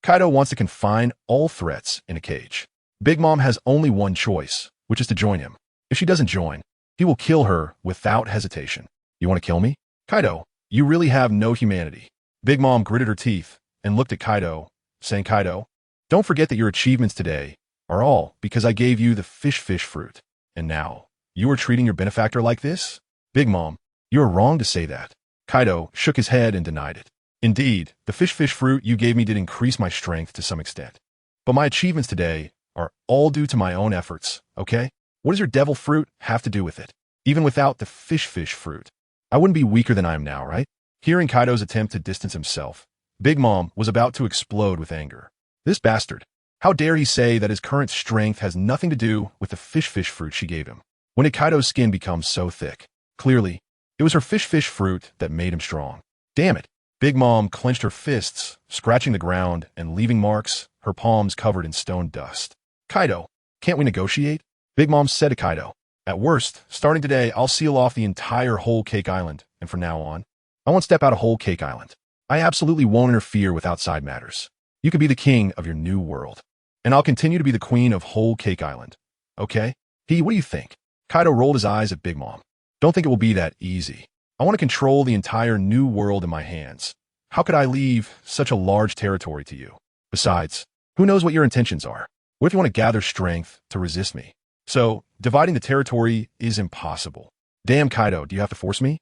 Speaker 1: Kaido wants to confine all threats in a cage. Big Mom has only one choice, which is to join him. If she doesn't join, he will kill her without hesitation. You want to kill me? Kaido, You really have no humanity. Big Mom gritted her teeth and looked at Kaido, saying, Kaido, don't forget that your achievements today are all because I gave you the fish fruit. And now, you are treating your benefactor like this? Big Mom, you are wrong to say that. Kaido shook his head and denied it. Indeed, the fish fruit you gave me did increase my strength to some extent. But my achievements today are all due to my own efforts, okay? What does your devil fruit have to do with it? Even without the fish fruit, I wouldn't be weaker than I am now, right? Hearing Kaido's attempt to distance himself, Big Mom was about to explode with anger. This bastard. How dare he say that his current strength has nothing to do with the fish fruit she gave him? When did Kaido's skin become so thick? Clearly, it was her fish fruit that made him strong. Damn it. Big Mom clenched her fists, scratching the ground and leaving marks, her palms covered in stone dust. Kaido, can't we negotiate? Big Mom said to Kaido. At worst, starting today, I'll seal off the entire Whole Cake Island, and from now on, I won't step out of Whole Cake Island. I absolutely won't interfere with outside matters. You could be the king of your new world, and I'll continue to be the queen of Whole Cake Island. Okay? What do you think? Kaido rolled his eyes at Big Mom. Don't think it will be that easy. I want to control the entire new world in my hands. How could I leave such a large territory to you? Besides, who knows what your intentions are? What if you want to gather strength to resist me? So, dividing the territory is impossible. Damn, Kaido, do you have to force me?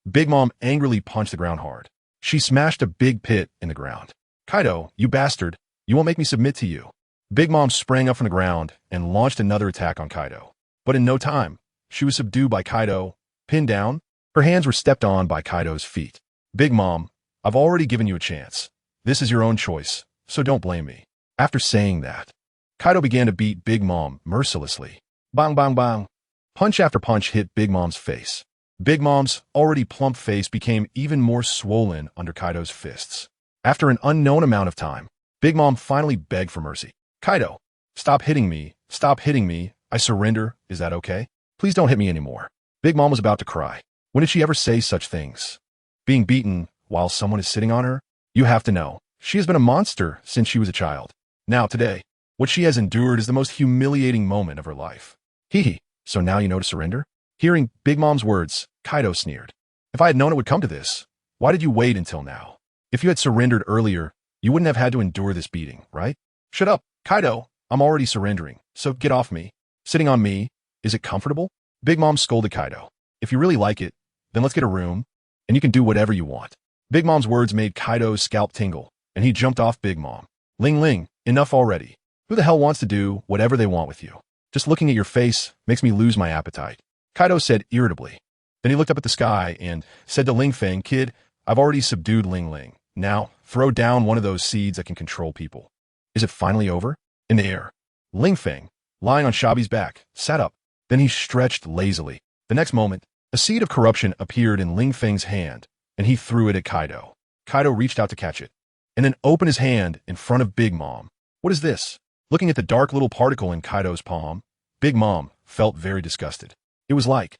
Speaker 1: Big Mom angrily punched the ground hard. She smashed a big pit in the ground. Kaido, you bastard, you won't make me submit to you. Big Mom sprang up from the ground and launched another attack on Kaido. But in no time, she was subdued by Kaido, pinned down. Her hands were stepped on by Kaido's feet. Big Mom, I've already given you a chance. This is your own choice, so don't blame me. After saying that, Kaido began to beat Big Mom mercilessly. Bang, bang, bang. Punch after punch hit Big Mom's face. Big Mom's already plump face became even more swollen under Kaido's fists. After an unknown amount of time, Big Mom finally begged for mercy. Kaido, stop hitting me. Stop hitting me. I surrender. Is that okay? Please don't hit me anymore. Big Mom was about to cry. When did she ever say such things? Being beaten while someone is sitting on her? You have to know. She has been a monster since she was a child. Now, today, what she has endured is the most humiliating moment of her life. Hee, so now you know to surrender? Hearing Big Mom's words, Kaido sneered. If I had known it would come to this, why did you wait until now? If you had surrendered earlier, you wouldn't have had to endure this beating, right? Shut up, Kaido. I'm already surrendering, so get off me. Sitting on me, is it comfortable? Big Mom scolded Kaido. If you really like it, then let's get a room, and you can do whatever you want. Big Mom's words made Kaido's scalp tingle, and he jumped off Big Mom. Ling, enough already. Who the hell wants to do whatever they want with you? Just looking at your face makes me lose my appetite, Kaido said irritably. Then he looked up at the sky and said to Ling Feng, Kid, I've already subdued Ling. Now, throw down one of those seeds that can control people. Is it finally over? In the air, Ling Feng, lying on Shabi's back, sat up. Then he stretched lazily. The next moment, a seed of corruption appeared in Ling Feng's hand, and he threw it at Kaido. Kaido reached out to catch it, and then opened his hand in front of Big Mom. What is this? Looking at the dark little particle in Kaido's palm, Big Mom felt very disgusted. It was like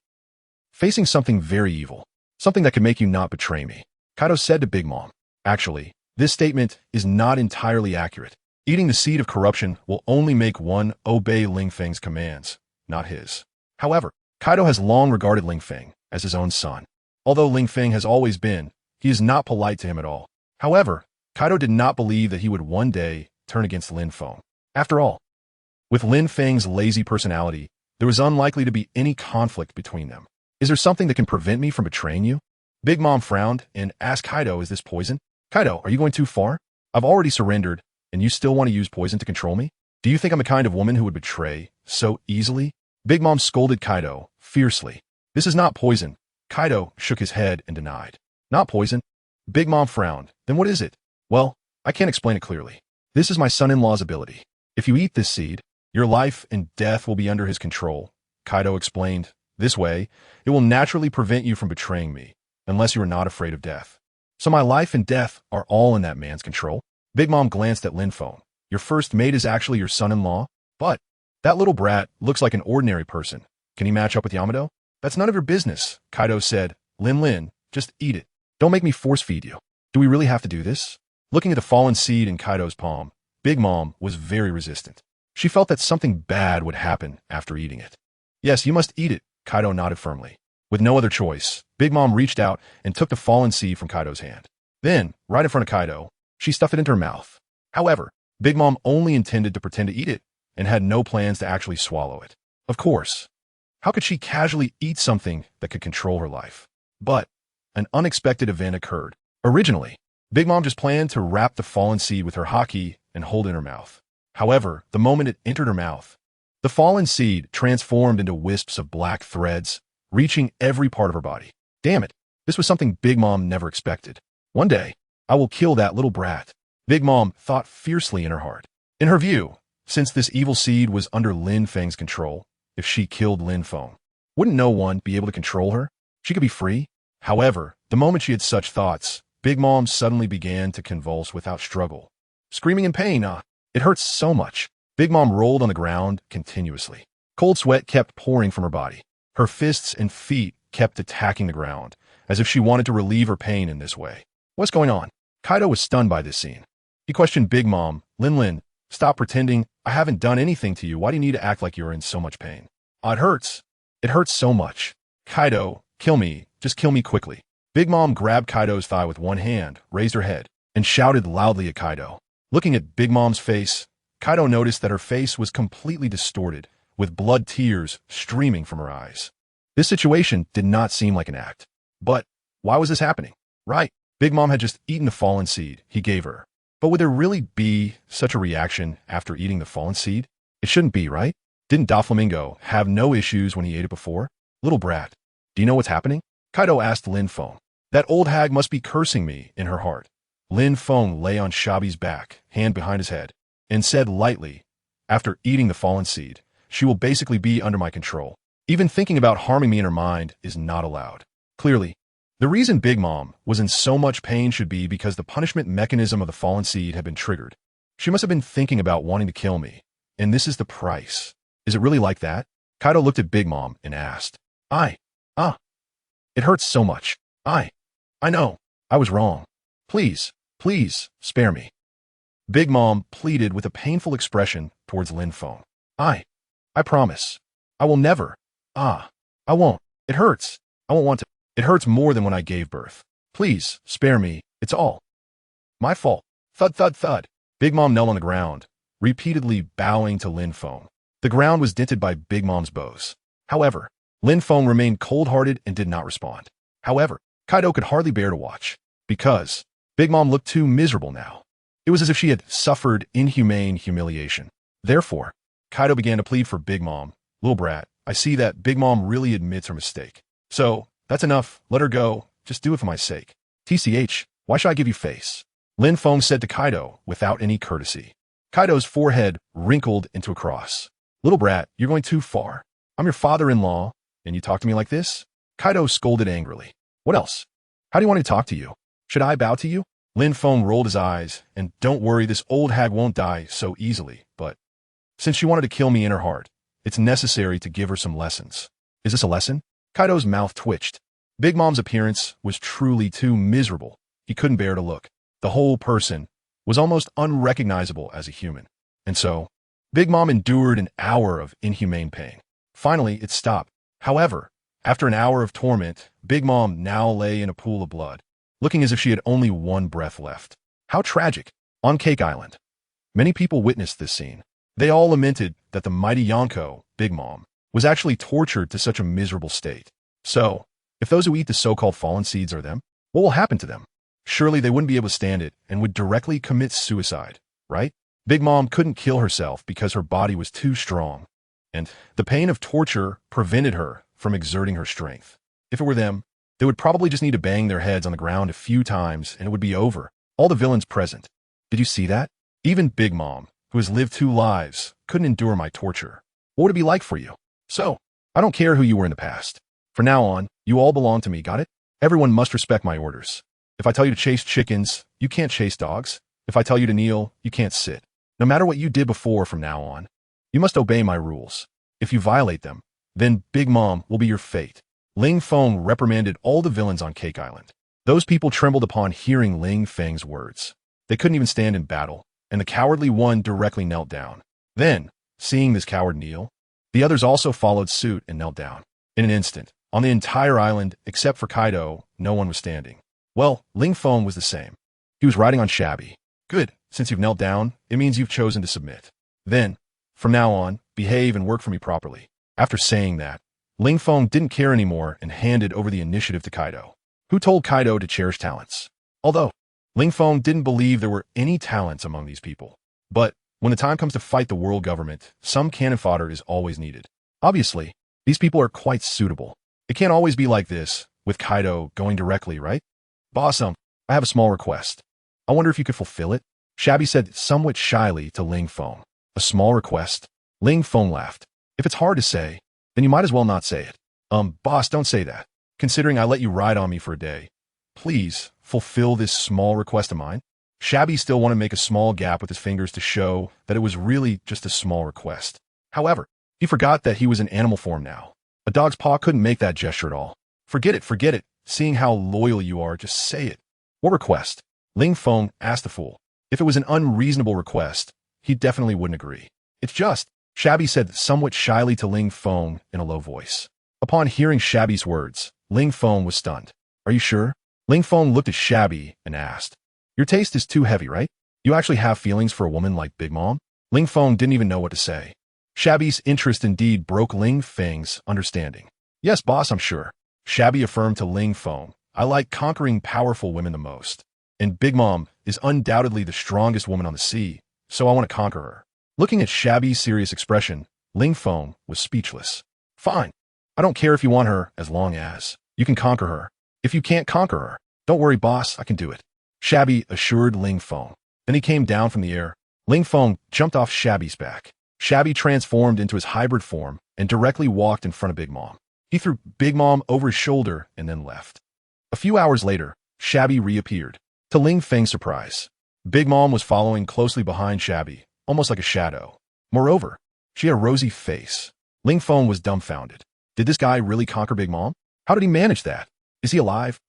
Speaker 1: facing something very evil, something that could make you not betray me. Kaido said to Big Mom, actually, this statement is not entirely accurate. Eating the seed of corruption will only make one obey Ling Feng's commands, not his. However, Kaido has long regarded Ling Feng as his own son. Although Ling Feng has always been, he is not polite to him at all. However, Kaido did not believe that he would one day turn against Lin Feng. After all, with Lin Feng's lazy personality, there was unlikely to be any conflict between them. Is there something that can prevent me from betraying you? Big Mom frowned and asked Kaido, is this poison? Kaido, are you going too far? I've already surrendered, and you still want to use poison to control me? Do you think I'm the kind of woman who would betray so easily? Big Mom scolded Kaido fiercely. This is not poison. Kaido shook his head and denied. Not poison? Big Mom frowned. Then what is it? Well, I can't explain it clearly. This is my son-in-law's ability. If you eat this seed, your life and death will be under his control, Kaido explained. This way, it will naturally prevent you from betraying me, unless you are not afraid of death. So my life and death are all in that man's control? Big Mom glanced at Lin Feng. Your first mate is actually your son-in-law? But that little brat looks like an ordinary person. Can he match up with Yamato? That's none of your business, Kaido said. Lin, just eat it. Don't make me force-feed you. Do we really have to do this? Looking at the fallen seed in Kaido's palm, Big Mom was very resistant. She felt that something bad would happen after eating it. Yes, you must eat it, Kaido nodded firmly. With no other choice, Big Mom reached out and took the fallen seed from Kaido's hand. Then, right in front of Kaido, she stuffed it into her mouth. However, Big Mom only intended to pretend to eat it and had no plans to actually swallow it. Of course, how could she casually eat something that could control her life? But an unexpected event occurred. Originally, Big Mom just planned to wrap the fallen seed with her haki and hold it in her mouth. However, the moment it entered her mouth, the fallen seed transformed into wisps of black threads, reaching every part of her body. Damn it, this was something Big Mom never expected. One day, I will kill that little brat, Big Mom thought fiercely in her heart. In her view, since this evil seed was under Lin Feng's control, if she killed Lin Feng, wouldn't no one be able to control her? She could be free. However, the moment she had such thoughts, Big Mom suddenly began to convulse without struggle. Screaming in pain, it hurts so much. Big Mom rolled on the ground continuously. Cold sweat kept pouring from her body. Her fists and feet kept attacking the ground, as if she wanted to relieve her pain in this way. What's going on? Kaido was stunned by this scene. He questioned Big Mom. Lin, stop pretending. I haven't done anything to you. Why do you need to act like you're in so much pain? It hurts. It hurts so much. Kaido, kill me. Just kill me quickly. Big Mom grabbed Kaido's thigh with one hand, raised her head, and shouted loudly at Kaido. Looking at Big Mom's face, Kaido noticed that her face was completely distorted, with blood tears streaming from her eyes. This situation did not seem like an act. But why was this happening? Right, Big Mom had just eaten the fallen seed he gave her. But would there really be such a reaction after eating the fallen seed? It shouldn't be, right? Didn't Doflamingo have no issues when he ate it before? Little brat, do you know what's happening? Kaido asked Lin Feng. That old hag must be cursing me in her heart. Lin Feng lay on Shabi's back, hand behind his head, and said lightly, after eating the fallen seed, she will basically be under my control. Even thinking about harming me in her mind is not allowed. Clearly, the reason Big Mom was in so much pain should be because the punishment mechanism of the fallen seed had been triggered. She must have been thinking about wanting to kill me, and this is the price. Is it really like that? Kaido looked at Big Mom and asked. It hurts so much. I know. I was wrong. Please, spare me. Big Mom pleaded with a painful expression towards Lin Feng. I promise. I will never. I won't. It hurts. I won't want to. It hurts more than when I gave birth. Please, spare me. It's all my fault. Thud, thud, thud. Big Mom knelt on the ground, repeatedly bowing to Lin Feng. The ground was dented by Big Mom's bows. However, Lin Feng remained cold-hearted and did not respond. However, Kaido could hardly bear to watch, because Big Mom looked too miserable now. It was as if she had suffered inhumane humiliation. Therefore, Kaido began to plead for Big Mom. Little brat, I see that Big Mom really admits her mistake. So, that's enough. Let her go. Just do it for my sake. TCH, why should I give you face? Lin Feng said to Kaido without any courtesy. Kaido's forehead wrinkled into a cross. Little brat, you're going too far. I'm your father-in-law, and you talk to me like this? Kaido scolded angrily. What else? How do you want me to talk to you? Should I bow to you? Lin Feng rolled his eyes, and don't worry, this old hag won't die so easily, but since she wanted to kill me in her heart, it's necessary to give her some lessons. Is this a lesson? Kaido's mouth twitched. Big Mom's appearance was truly too miserable. He couldn't bear to look. The whole person was almost unrecognizable as a human. And so, Big Mom endured an hour of inhumane pain. Finally, it stopped. However, after an hour of torment, Big Mom now lay in a pool of blood, looking as if she had only one breath left. How tragic. On Cake Island, many people witnessed this scene. They all lamented that the mighty Yonko, Big Mom, was actually tortured to such a miserable state. So, if those who eat the so-called fallen seeds are them, what will happen to them? Surely they wouldn't be able to stand it and would directly commit suicide, right? Big Mom couldn't kill herself because her body was too strong, and the pain of torture prevented her from exerting her strength. If it were them, they would probably just need to bang their heads on the ground a few times and it would be over. All the villains present. Did you see that? Even Big Mom, who has lived 2 lives, couldn't endure my torture. What would it be like for you? So, I don't care who you were in the past. From now on, you all belong to me, got it? Everyone must respect my orders. If I tell you to chase chickens, you can't chase dogs. If I tell you to kneel, you can't sit. No matter what you did before from now on, you must obey my rules. If you violate them, then Big Mom will be your fate. Ling Feng reprimanded all the villains on Cake Island. Those people trembled upon hearing Ling Feng's words. They couldn't even stand in battle, and the cowardly one directly knelt down. Then, seeing this coward kneel, the others also followed suit and knelt down. In an instant, On the entire island, except for Kaido, no one was standing. Well, Ling Feng was the same. He was riding on Shabby. Good, since you've knelt down, it means you've chosen to submit. Then, from now on, behave and work for me properly. After saying that, Ling Feng didn't care anymore and handed over the initiative to Kaido, who told Kaido to cherish talents. Although, Ling Feng didn't believe there were any talents among these people. But, when the time comes to fight the world government, some cannon fodder is always needed. Obviously, these people are quite suitable. It can't always be like this, with Kaido going directly, right? Boss, I have a small request. I wonder if you could fulfill it? Shabby said somewhat shyly to Ling Feng. A small request? Ling Feng laughed. If it's hard to say, then you might as well not say it. Boss, don't say that. Considering I let you ride on me for a day. Please, fulfill this small request of mine. Shabby still wanted to make a small gap with his fingers to show that it was really just a small request. However, he forgot that he was in animal form now. A dog's paw couldn't make that gesture at all. Forget it. Seeing how loyal you are, just say it. What request? Ling Feng asked the fool. If it was an unreasonable request, he definitely wouldn't agree. It's just, Shabby said somewhat shyly to Ling Feng in a low voice. Upon hearing Shabby's words, Ling Feng was stunned. Are you sure? Ling Feng looked at Shabby and asked. Your taste is too heavy, right? You actually have feelings for a woman like Big Mom? Ling Feng didn't even know what to say. Shabby's interest indeed broke Ling Feng's understanding. Yes, boss, I'm sure. Shabby affirmed to Ling Feng. I like conquering powerful women the most. And Big Mom is undoubtedly the strongest woman on the sea, so I want to conquer her. Looking at Shabby's serious expression, Ling Feng was speechless. Fine. I don't care if you want her as long as you can conquer her. If you can't conquer her, don't worry, boss, I can do it. Shabby assured Ling Feng. Then he came down from the air. Ling Feng jumped off Shabby's back. Shabby transformed into his hybrid form and directly walked in front of Big Mom. He threw Big Mom over his shoulder and then left. A few hours later, Shabby reappeared. To Ling Feng's surprise, Big Mom was following closely behind Shabby, almost like a shadow. Moreover, she had a rosy face. Ling Feng was dumbfounded. Did this guy really conquer Big Mom? How did he manage that? Is he alive?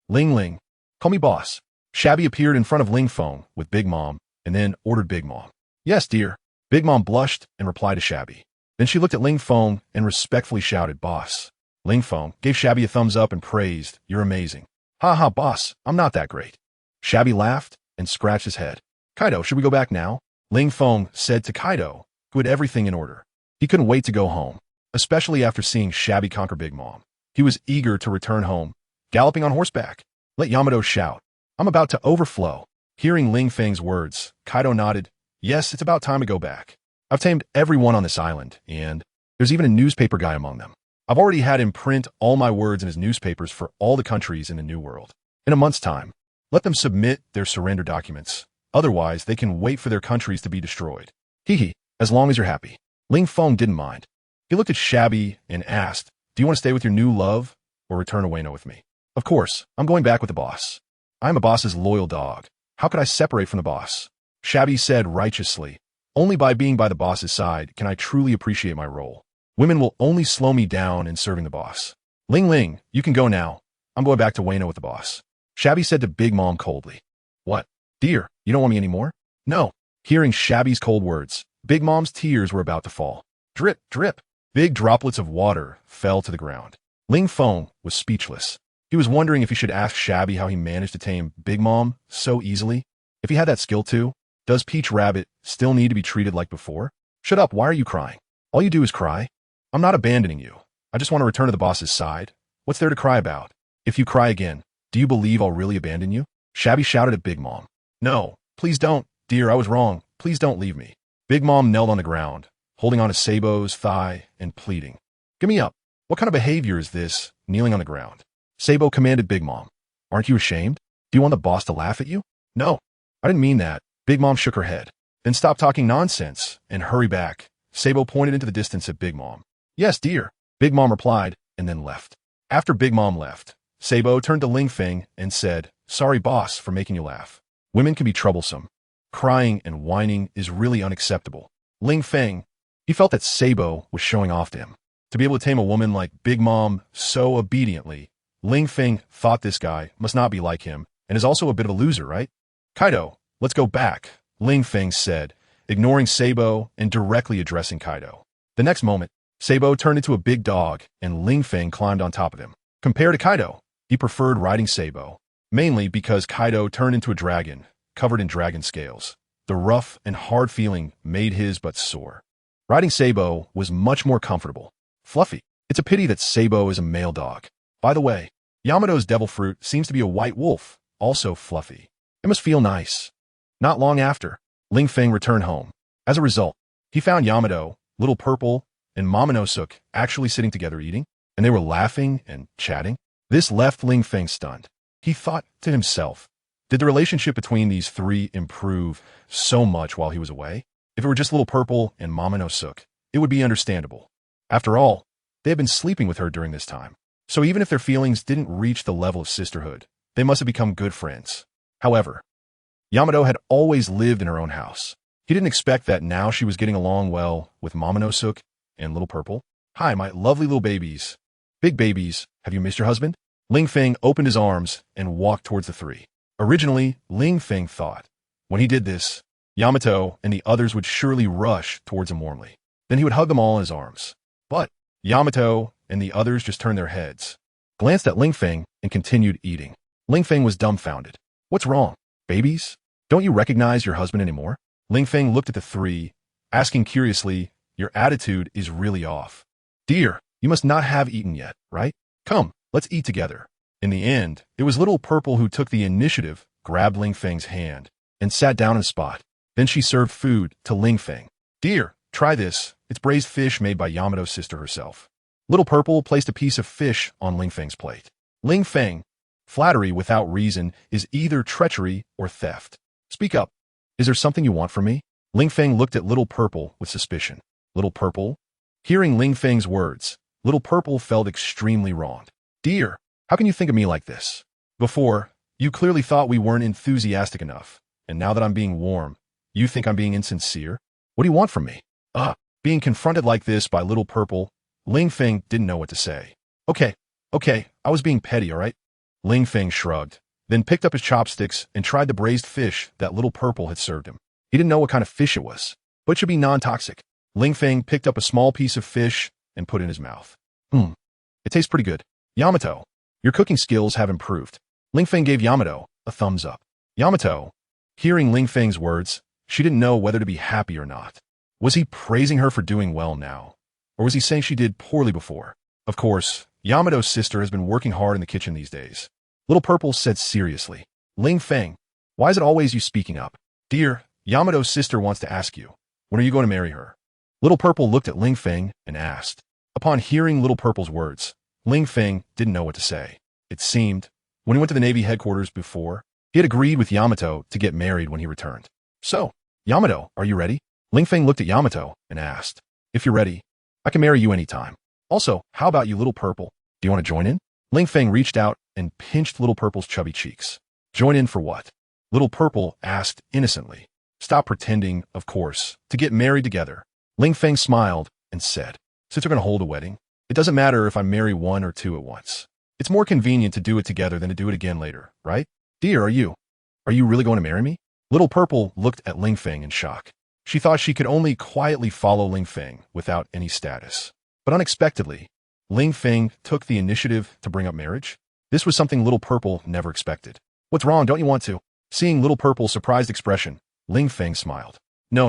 Speaker 1: Ling, call me boss. Shabby appeared in front of Ling Feng with Big Mom and then ordered Big Mom. Yes, dear. Big Mom blushed and replied to Shabby. Then she looked at Ling Feng and respectfully shouted, boss. Ling Feng gave Shabby a thumbs up and praised, you're amazing. Ha ha, boss, I'm not that great. Shabby laughed and scratched his head. Kaido, should we go back now? Ling Feng said to Kaido, who had everything in order. He couldn't wait to go home, especially after seeing Shabby conquer Big Mom. He was eager to return home, galloping on horseback. Let Yamato shout. I'm about to overflow. Hearing Ling Feng's words, Kaido nodded. Yes, it's about time to go back. I've tamed everyone on this island, and there's even a newspaper guy among them. I've already had him print all my words in his newspapers for all the countries in the New World. In a month's time, let them submit their surrender documents. Otherwise, they can wait for their countries to be destroyed. Hee, as long as you're happy. Ling Feng didn't mind. He looked at Shabby and asked, do you want to stay with your new love or return to Wano with me? Of course, I'm going back with the boss. I'm a boss's loyal dog. How could I separate from the boss? Shabby said righteously, only by being by the boss's side can I truly appreciate my role. Women will only slow me down in serving the boss. Ling, you can go now. I'm going back to Wano with the boss. Shabby said to Big Mom coldly. What? Dear, you don't want me anymore? No. Hearing Shabby's cold words, Big Mom's tears were about to fall. Drip, drip. Big droplets of water fell to the ground. Ling Feng was speechless. He was wondering if he should ask Shabby how he managed to tame Big Mom so easily. If he had that skill too, does Peach Rabbit still need to be treated like before? Shut up, why are you crying? All you do is cry. I'm not abandoning you. I just want to return to the boss's side. What's there to cry about? If you cry again, do you believe I'll really abandon you? Shabby shouted at Big Mom. No, please don't. Dear, I was wrong. Please don't leave me. Big Mom knelt on the ground, holding on to Sabo's thigh and pleading. Get me up. What kind of behavior is this, kneeling on the ground? Sabo commanded Big Mom. Aren't you ashamed? Do you want the boss to laugh at you? No, I didn't mean that. Big Mom shook her head. Then stop talking nonsense and hurry back. Sabo pointed into the distance at Big Mom. Yes, dear. Big Mom replied and then left. After Big Mom left, Sabo turned to Ling Feng and said, sorry boss for making you laugh. Women can be troublesome. Crying and whining is really unacceptable. Ling Feng, he felt that Sabo was showing off to him. To be able to tame a woman like Big Mom so obediently, Ling Feng thought this guy must not be like him and is also a bit of a loser, right? Kaido, let's go back, Ling Feng said, ignoring Sabo and directly addressing Kaido. The next moment, Sabo turned into a big dog, and Ling Feng climbed on top of him. Compared to Kaido, he preferred riding Sabo, mainly because Kaido turned into a dragon, covered in dragon scales. The rough and hard feeling made his butt sore. Riding Sabo was much more comfortable. Fluffy. It's a pity that Sabo is a male dog. By the way, Yamato's devil fruit seems to be a white wolf, also fluffy. It must feel nice. Not long after, Ling Feng returned home. As a result, he found Yamato, Little Purple, and Momonosuke actually sitting together eating, and they were laughing and chatting. This left Ling Feng stunned. He thought to himself, did the relationship between these three improve so much while he was away? If it were just Little Purple and Momonosuke, it would be understandable. After all, they had been sleeping with her during this time. So even if their feelings didn't reach the level of sisterhood, they must have become good friends. However, Yamato had always lived in her own house. He didn't expect that now she was getting along well with Momonosuke and Little Purple. Hi, my lovely little babies. Big babies, have you missed your husband? Ling Feng opened his arms and walked towards the three. Originally, Ling Feng thought, when he did this, Yamato and the others would surely rush towards him warmly. Then he would hug them all in his arms. But Yamato and the others just turned their heads, glanced at Ling Feng, and continued eating. Ling Feng was dumbfounded. What's wrong, babies? Don't you recognize your husband anymore? Ling Feng looked at the three, asking curiously, your attitude is really off. Dear, you must not have eaten yet, right? Come, let's eat together. In the end, it was Little Purple who took the initiative, grabbed Ling Feng's hand, and sat down in a spot. Then she served food to Ling Feng. Dear, try this. It's braised fish made by Yamato's sister herself. Little Purple placed a piece of fish on Ling Feng's plate. Ling Feng, flattery without reason is either treachery or theft. Speak up. Is there something you want from me? Ling Feng looked at Little Purple with suspicion. Little Purple? Hearing Ling Feng's words, Little Purple felt extremely wronged. Dear, how can you think of me like this? Before, you clearly thought we weren't enthusiastic enough, and now that I'm being warm, you think I'm being insincere? What do you want from me? Being confronted like this by Little Purple, Ling Feng didn't know what to say. Okay, I was being petty, all right? Ling Feng shrugged, then picked up his chopsticks and tried the braised fish that Little Purple had served him. He didn't know what kind of fish it was, but it should be non-toxic. Ling Feng picked up a small piece of fish and put it in his mouth. It tastes pretty good. Yamato, your cooking skills have improved. Ling Feng gave Yamato a thumbs up. Yamato, hearing Ling Feng's words, she didn't know whether to be happy or not. Was he praising her for doing well now? Or was he saying she did poorly before? Of course, Yamato's sister has been working hard in the kitchen these days. Little Purple said seriously, Ling Feng, why is it always you speaking up? Dear, Yamato's sister wants to ask you, when are you going to marry her? Little Purple looked at Ling Feng and asked. Upon hearing Little Purple's words, Ling Feng didn't know what to say. It seemed, when he went to the Navy headquarters before, he had agreed with Yamato to get married when he returned. So, Yamato, are you ready? Ling Feng looked at Yamato and asked, if you're ready, I can marry you anytime. Also, how about you, Little Purple? Do you want to join in? Ling Feng reached out and pinched Little Purple's chubby cheeks. Join in for what? Little Purple asked innocently. Stop pretending, of course, to get married together. Ling Feng smiled and said, since we're going to hold a wedding, it doesn't matter if I marry one or two at once. It's more convenient to do it together than to do it again later, right? Dear, are you really going to marry me? Little Purple looked at Ling Feng in shock. She thought she could only quietly follow Ling Feng without any status. But unexpectedly, Ling Feng took the initiative to bring up marriage. This was something Little Purple never expected. What's wrong? Don't you want to? Seeing Little Purple's surprised expression, Ling Feng smiled. No.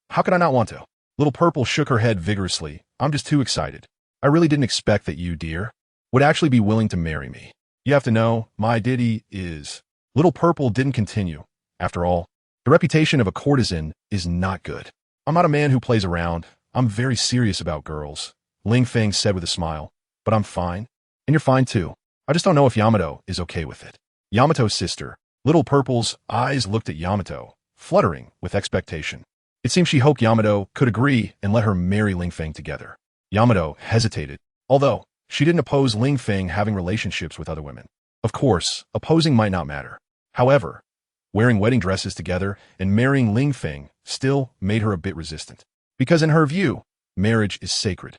Speaker 1: How could I not want to? Little Purple shook her head vigorously. I'm just too excited. I really didn't expect that you, dear, would actually be willing to marry me. You have to know, my ditty is... Little Purple didn't continue. After all, the reputation of a courtesan is not good. I'm not a man who plays around. I'm very serious about girls, Ling Feng said with a smile. But I'm fine. And you're fine too. I just don't know if Yamato is okay with it. Yamato's sister, Little Purple's eyes looked at Yamato, fluttering with expectation. It seemed she hoped Yamato could agree and let her marry Ling Feng together. Yamato hesitated, although she didn't oppose Ling Feng having relationships with other women. Of course, opposing might not matter. However, wearing wedding dresses together and marrying Ling Feng still made her a bit resistant. Because in her view, marriage is sacred.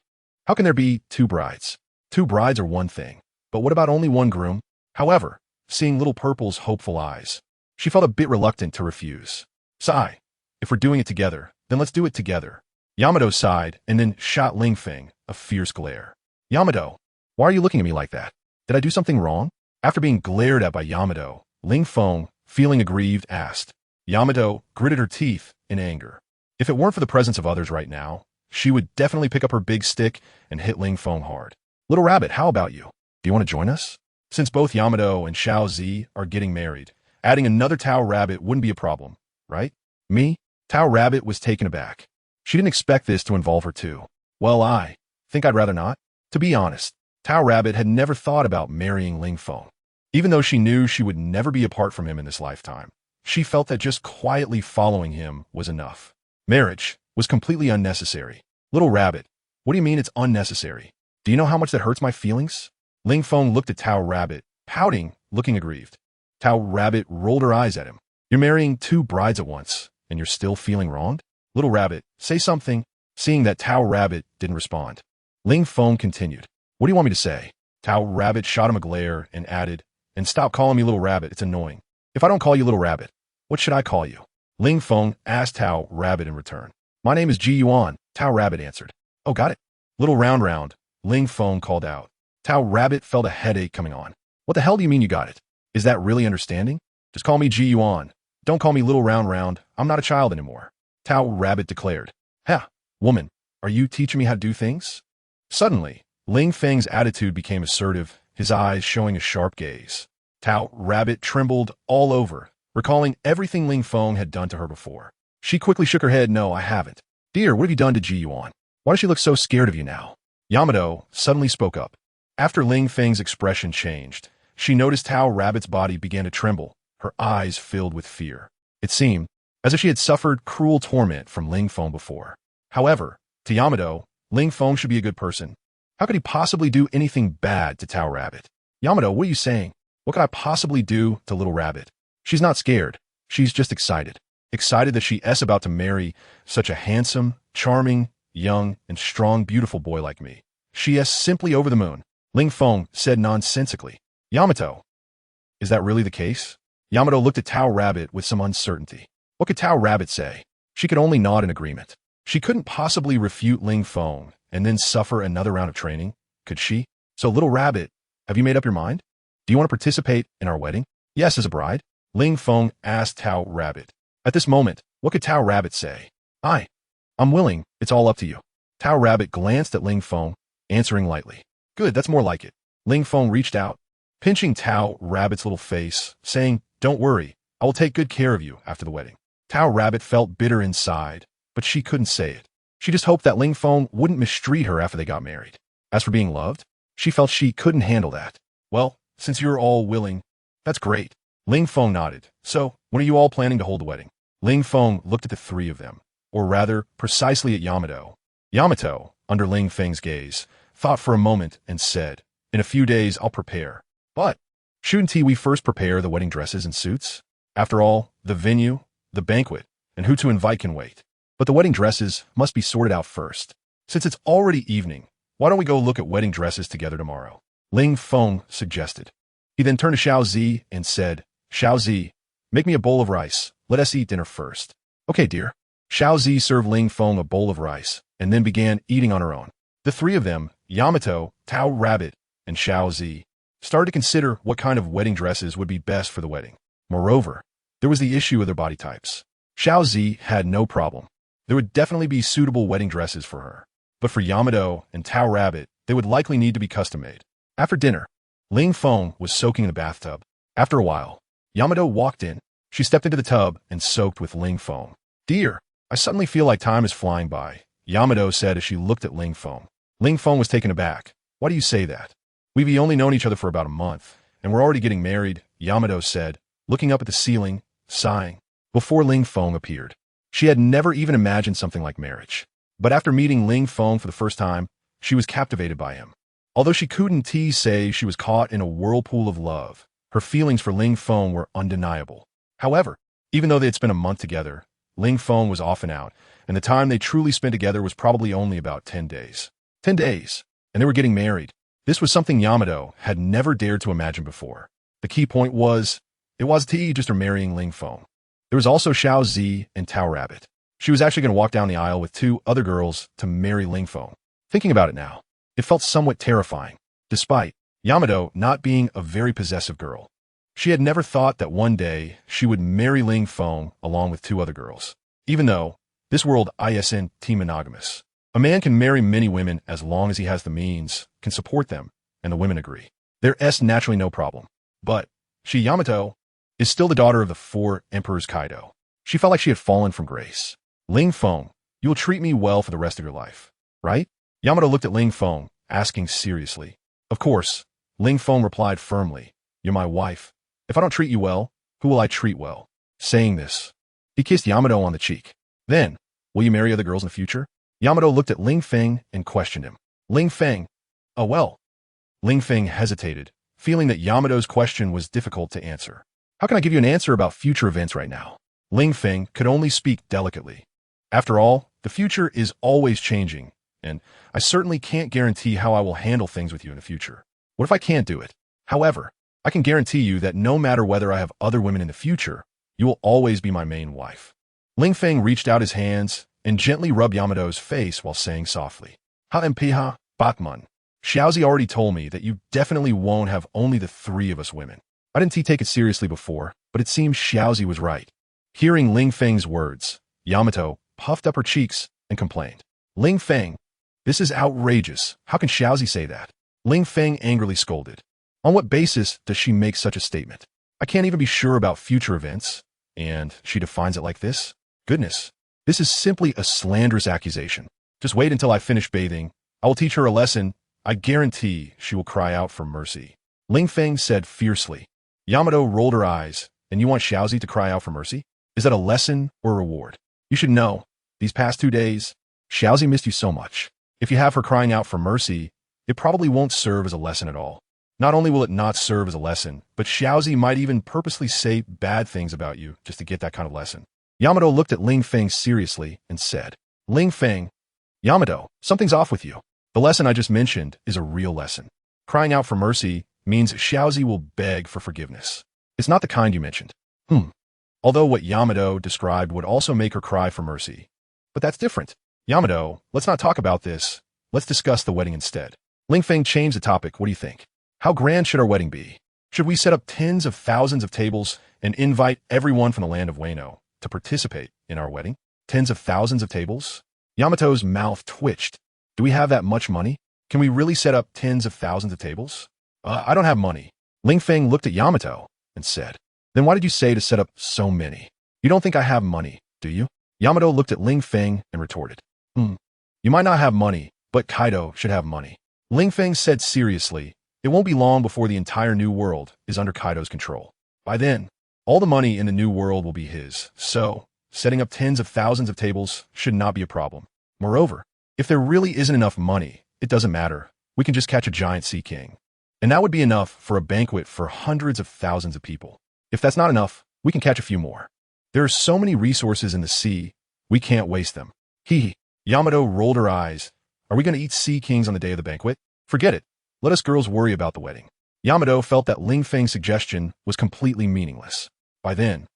Speaker 1: How can there be two brides? Two brides are one thing, but what about only one groom? However, seeing Little Purple's hopeful eyes, she felt a bit reluctant to refuse. Sigh. If we're doing it together, then let's do it together. Yamato sighed and then shot Ling Feng a fierce glare. Yamato, why are you looking at me like that? Did I do something wrong? After being glared at by Yamato, Ling Feng, feeling aggrieved, asked. Yamato gritted her teeth in anger. If it weren't for the presence of others right now, she would definitely pick up her big stick and hit Ling Feng hard. Little Rabbit, how about you? Do you want to join us? Since both Yamato and Xiao Zi are getting married, adding another Tao Rabbit wouldn't be a problem, right? Me? Tao Rabbit was taken aback. She didn't expect this to involve her too. Well, I think I'd rather not. To be honest, Tao Rabbit had never thought about marrying Ling Feng. Even though she knew she would never be apart from him in this lifetime, she felt that just quietly following him was enough. Marriage was completely unnecessary. Little Rabbit, what do you mean it's unnecessary? Do you know how much that hurts my feelings? Ling Feng looked at Tao Rabbit, pouting, looking aggrieved. Tao Rabbit rolled her eyes at him. You're marrying two brides at once, and you're still feeling wronged? Little Rabbit, say something. Seeing that Tao Rabbit didn't respond, Ling Feng continued. What do you want me to say? Tao Rabbit shot him a glare and added, and stop calling me Little Rabbit, it's annoying. If I don't call you Little Rabbit, what should I call you? Ling Feng asked Tao Rabbit in return. My name is Ji Yuan, Tao Rabbit answered. Oh, got it. Little Round Round, Ling Feng called out. Tao Rabbit felt a headache coming on. What the hell do you mean you got it? Is that really understanding? Just call me Ji Yuan. Don't call me Little Round Round. I'm not a child anymore. Tao Rabbit declared. Ha, woman, are you teaching me how to do things? Suddenly, Ling Feng's attitude became assertive, his eyes showing a sharp gaze. Tao Rabbit trembled all over, recalling everything Ling Feng had done to her before. She quickly shook her head. No, I haven't. Dear, what have you done to Ji Yuan? Why does she look so scared of you now? Yamato suddenly spoke up. After Ling Feng's expression changed, she noticed Tao Rabbit's body began to tremble, her eyes filled with fear. It seemed as if she had suffered cruel torment from Ling Feng before. However, to Yamato, Ling Feng should be a good person. How could he possibly do anything bad to Tao Rabbit? Yamato, what are you saying? What could I possibly do to Little Rabbit? She's not scared. She's just excited. Excited that she's about to marry such a handsome, charming, young, and strong, beautiful boy like me. She is simply over the moon. Ling Feng said nonsensically. Yamato, is that really the case? Yamato looked at Tao Rabbit with some uncertainty. What could Tao Rabbit say? She could only nod in agreement. She couldn't possibly refute Ling Feng and then suffer another round of training, could she? So, Little Rabbit, have you made up your mind? Do you want to participate in our wedding? Yes, as a bride? Ling Feng asked Tao Rabbit. At this moment, what could Tao Rabbit say? I'm willing, it's all up to you. Tao Rabbit glanced at Ling Feng, answering lightly. Good, that's more like it. Ling Feng reached out, pinching Tao Rabbit's little face, saying, Don't worry, I will take good care of you after the wedding. Tao Rabbit felt bitter inside, but she couldn't say it. She just hoped that Ling Feng wouldn't mistreat her after they got married. As for being loved, she felt she couldn't handle that. Well, since you're all willing, that's great. Ling Feng nodded. So, when are you all planning to hold the wedding? Ling Feng looked at the three of them, or rather, precisely at Yamato. Yamato, under Ling Feng's gaze, thought for a moment and said, In a few days I'll prepare. But, shouldn't we first prepare the wedding dresses and suits? After all, the venue, the banquet, and who to invite can wait. But the wedding dresses must be sorted out first. Since it's already evening, why don't we go look at wedding dresses together tomorrow? Ling Feng suggested. He then turned to Xiao Zi and said, Xiao Zi, make me a bowl of rice. Let us eat dinner first. Okay, dear. Xiao Zi served Ling Feng a bowl of rice and then began eating on her own. The three of them, Yamato, Tao Rabbit, and Xiao Zi, started to consider what kind of wedding dresses would be best for the wedding. Moreover, there was the issue of their body types. Xiao Zi had no problem. There would definitely be suitable wedding dresses for her. But for Yamato and Tao Rabbit, they would likely need to be custom-made. After dinner, Ling Feng was soaking in the bathtub. After a while, Yamato walked in. She stepped into the tub and soaked with Ling Feng. Dear, I suddenly feel like time is flying by, Yamato said as she looked at Ling Feng. Ling Feng was taken aback. Why do you say that? We've only known each other for about a month, and we're already getting married, Yamato said, looking up at the ceiling, sighing. Before Ling Feng appeared, she had never even imagined something like marriage. But after meeting Ling Feng for the first time, she was captivated by him. Although she couldn't say she was caught in a whirlpool of love, her feelings for Ling Feng were undeniable. However, even though they had spent a month together, Ling Feng was often out, and the time they truly spent together was probably only about 10 days. 10 days, and they were getting married. This was something Yamato had never dared to imagine before. The key point was, it wasn't just her marrying Ling Feng. There was also Xiao Zi and Tao Rabbit. She was actually going to walk down the aisle with two other girls to marry Ling Feng. Thinking about it now, it felt somewhat terrifying, despite Yamato not being a very possessive girl. She had never thought that one day she would marry Ling Feng along with two other girls. Even though this world isn't monogamous. A man can marry many women as long as he has the means, can support them, and the women agree. There's naturally no problem. But she, Yamato, is still the daughter of the four emperors Kaido. She felt like she had fallen from grace. Ling Feng, you will treat me well for the rest of your life, right? Yamato looked at Ling Feng, asking seriously. Of course, Ling Feng replied firmly, you're my wife. If I don't treat you well, who will I treat well? Saying this, he kissed Yamato on the cheek. Then, will you marry other girls in the future? Yamato looked at Ling Feng and questioned him. Ling Feng, oh well. Ling Feng hesitated, feeling that Yamato's question was difficult to answer. How can I give you an answer about future events right now? Ling Feng could only speak delicately. After all, the future is always changing, and I certainly can't guarantee how I will handle things with you in the future. What if I can't do it? However, I can guarantee you that no matter whether I have other women in the future, you will always be my main wife. Ling Feng reached out his hands and gently rubbed Yamato's face while saying softly, Ha mpiha, Bakman. Xiaozi already told me that you definitely won't have only the three of us women. I didn't take it seriously before, but it seems Xiaozi was right. Hearing Ling Feng's words, Yamato puffed up her cheeks and complained. Ling Feng, this is outrageous. How can Xiaozi say that? Ling Feng angrily scolded. On what basis does she make such a statement? I can't even be sure about future events, and she defines it like this? Goodness, this is simply a slanderous accusation. Just wait until I finish bathing. I will teach her a lesson. I guarantee she will cry out for mercy. Ling Feng said fiercely. Yamato rolled her eyes. And you want Xiaozi to cry out for mercy? Is that a lesson or a reward? You should know, these past 2 days, Xiaozi missed you so much. If you have her crying out for mercy, it probably won't serve as a lesson at all. Not only will it not serve as a lesson, but Xiaozi might even purposely say bad things about you just to get that kind of lesson. Yamato looked at Ling Feng seriously and said, Ling Feng, Yamato, something's off with you. The lesson I just mentioned is a real lesson. Crying out for mercy means Xiaozi will beg for forgiveness. It's not the kind you mentioned. Although what Yamato described would also make her cry for mercy. But that's different. Yamato, let's not talk about this. Let's discuss the wedding instead. Ling Feng changed the topic. What do you think? How grand should our wedding be? Should we set up tens of thousands of tables and invite everyone from the land of Wano to participate in our wedding? Tens of thousands of tables? Yamato's mouth twitched. Do we have that much money? Can we really set up tens of thousands of tables? I don't have money. Ling Feng looked at Yamato and said, then why did you say to set up so many? You don't think I have money, do you? Yamato looked at Ling Feng and retorted, You might not have money, but Kaido should have money. Ling Feng said seriously, it won't be long before the entire new world is under Kaido's control. By then, all the money in the new world will be his, so setting up tens of thousands of tables should not be a problem. Moreover, if there really isn't enough money, it doesn't matter. We can just catch a giant sea king. And that would be enough for a banquet for hundreds of thousands of people. If that's not enough, we can catch a few more. There are so many resources in the sea, we can't waste them. Yamato rolled her eyes. Are we going to eat sea kings on the day of the banquet? Forget it. Let us girls worry about the wedding. Yamato felt that Ling Feng's suggestion was completely meaningless. By then,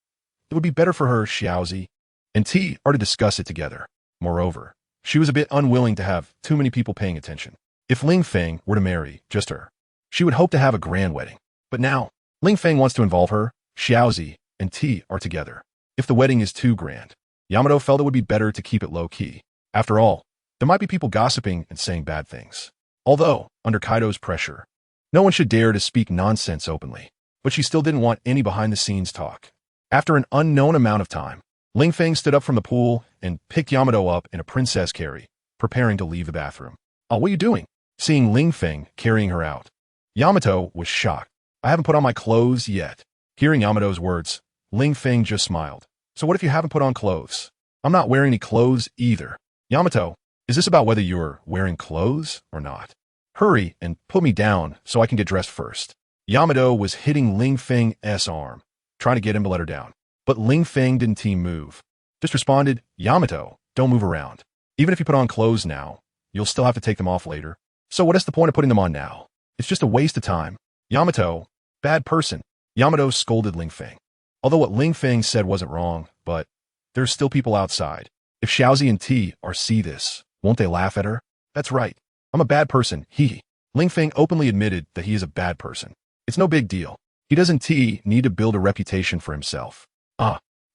Speaker 1: it would be better for her, Xiaozi, and T are to discuss it together. Moreover, she was a bit unwilling to have too many people paying attention. If Ling Feng were to marry just her, she would hope to have a grand wedding. But now, Ling Feng wants to involve her, Xiaozi, and T are together. If the wedding is too grand, Yamato felt it would be better to keep it low-key. After all, there might be people gossiping and saying bad things. Although, under Kaido's pressure, no one should dare to speak nonsense openly. But she still didn't want any behind-the-scenes talk. After an unknown amount of time, Ling Feng stood up from the pool and picked Yamato up in a princess carry, preparing to leave the bathroom. Oh, what are you doing? Seeing Ling Feng carrying her out, Yamato was shocked. I haven't put on my clothes yet. Hearing Yamato's words, Ling Feng just smiled. So what if you haven't put on clothes? I'm not wearing any clothes either. Yamato, is this about whether you're wearing clothes or not? Hurry and put me down so I can get dressed first. Yamato was hitting Ling Feng's arm, trying to get him to let her down. But Ling Feng didn't move. Just responded, Yamato, don't move around. Even if you put on clothes now, you'll still have to take them off later. So what is the point of putting them on now? It's just a waste of time. Yamato, bad person. Yamato scolded Ling Feng. Although what Ling Feng said wasn't wrong, but there's still people outside. If Xiaozi and T are see this, won't they laugh at her? That's right. I'm a bad person, he. Ling Feng openly admitted that he is a bad person. It's no big deal. He doesn't need to build a reputation for himself.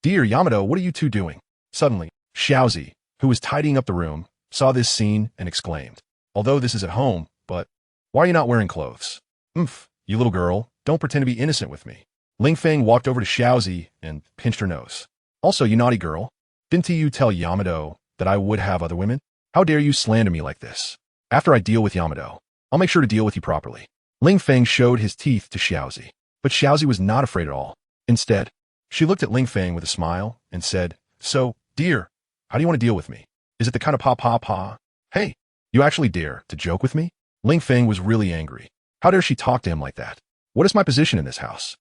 Speaker 1: Dear Yamato, what are you two doing? Suddenly, Xiaozi, who was tidying up the room, saw this scene and exclaimed, although this is at home, but why are you not wearing clothes? You little girl, don't pretend to be innocent with me. Ling Feng walked over to Xiaozi and pinched her nose. Also, you naughty girl, didn't you tell Yamato that I would have other women? How dare you slander me like this? After I deal with Yamato, I'll make sure to deal with you properly. Ling Feng showed his teeth to Xiaozi, but Xiaozi was not afraid at all. Instead, she looked at Ling Feng with a smile and said, so, dear, how do you want to deal with me? Is it the kind of pa? Hey, you actually dare to joke with me? Ling Feng was really angry. How dare she talk to him like that? What is my position in this house?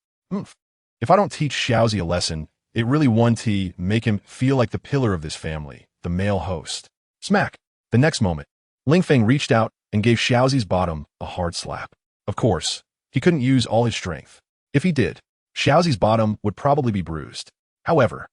Speaker 1: If I don't teach Xiaozi a lesson, it really won't make him feel like the pillar of this family, the male host. Smack! The next moment, Ling Feng reached out and gave Xiaozi's bottom a hard slap. Of course, he couldn't use all his strength. If he did, Xiaozi's bottom would probably be bruised. However,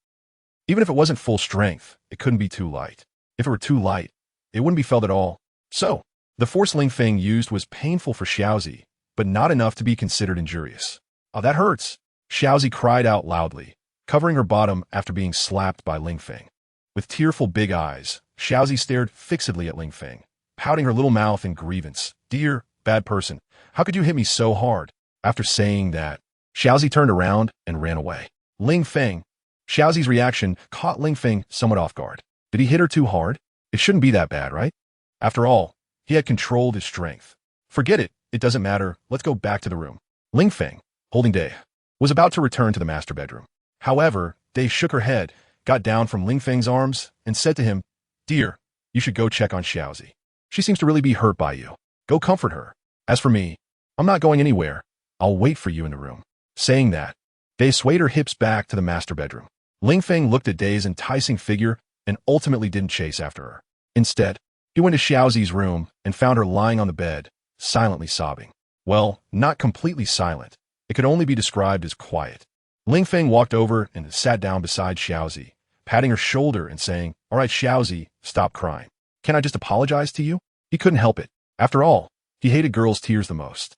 Speaker 1: even if it wasn't full strength, it couldn't be too light. If it were too light, it wouldn't be felt at all. So, the force Ling Feng used was painful for Xiaozi, but not enough to be considered injurious. Oh, that hurts! Xiaozi cried out loudly, covering her bottom after being slapped by Ling Feng. With tearful big eyes, Xiaozi stared fixedly at Ling Feng, pouting her little mouth in grievance. Dear, bad person, how could you hit me so hard? After saying that, Xiaozi turned around and ran away. Ling Feng. Xiaozi's reaction caught Ling Feng somewhat off guard. Did he hit her too hard? It shouldn't be that bad, right? After all, he had controlled his strength. Forget it, it doesn't matter, let's go back to the room. Ling Feng, holding Day, was about to return to the master bedroom. However, Day shook her head, got down from Ling Feng's arms, and said to him, Dear, you should go check on Xiaozi. She seems to really be hurt by you. Go comfort her. As for me, I'm not going anywhere. I'll wait for you in the room. Saying that, Day swayed her hips back to the master bedroom. Ling Feng looked at Day's enticing figure and ultimately didn't chase after her. Instead, he went to Xiaozi's room and found her lying on the bed, silently sobbing. Well, not completely silent. It could only be described as quiet. Ling Feng walked over and sat down beside Xiaozi, patting her shoulder and saying, All right, Xiaozi, stop crying. Can I just apologize to you? He couldn't help it. After all, he hated girls' tears the most.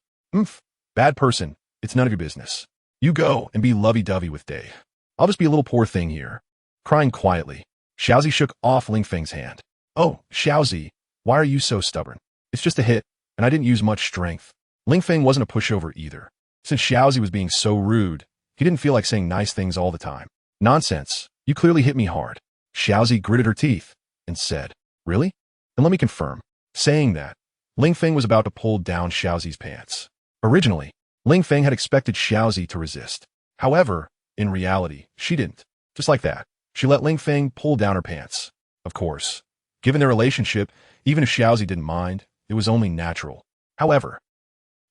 Speaker 1: Bad person, it's none of your business. You go and be lovey-dovey with Day. I'll just be a little poor thing here. Crying quietly, Xiaozi shook off Ling Feng's hand. Oh, Xiaozi, why are you so stubborn? It's just a hit, and I didn't use much strength. Ling Feng wasn't a pushover either. Since Xiaozi was being so rude, he didn't feel like saying nice things all the time. Nonsense, you clearly hit me hard. Xiaozi gritted her teeth and said, Really? And let me confirm. Saying that, Ling Feng was about to pull down Xiaozi's pants. Originally, Ling Feng had expected Xiaozi to resist. However, in reality, she didn't. Just like that, she let Ling Feng pull down her pants. Of course, given their relationship, even if Xiaozi didn't mind, it was only natural. However,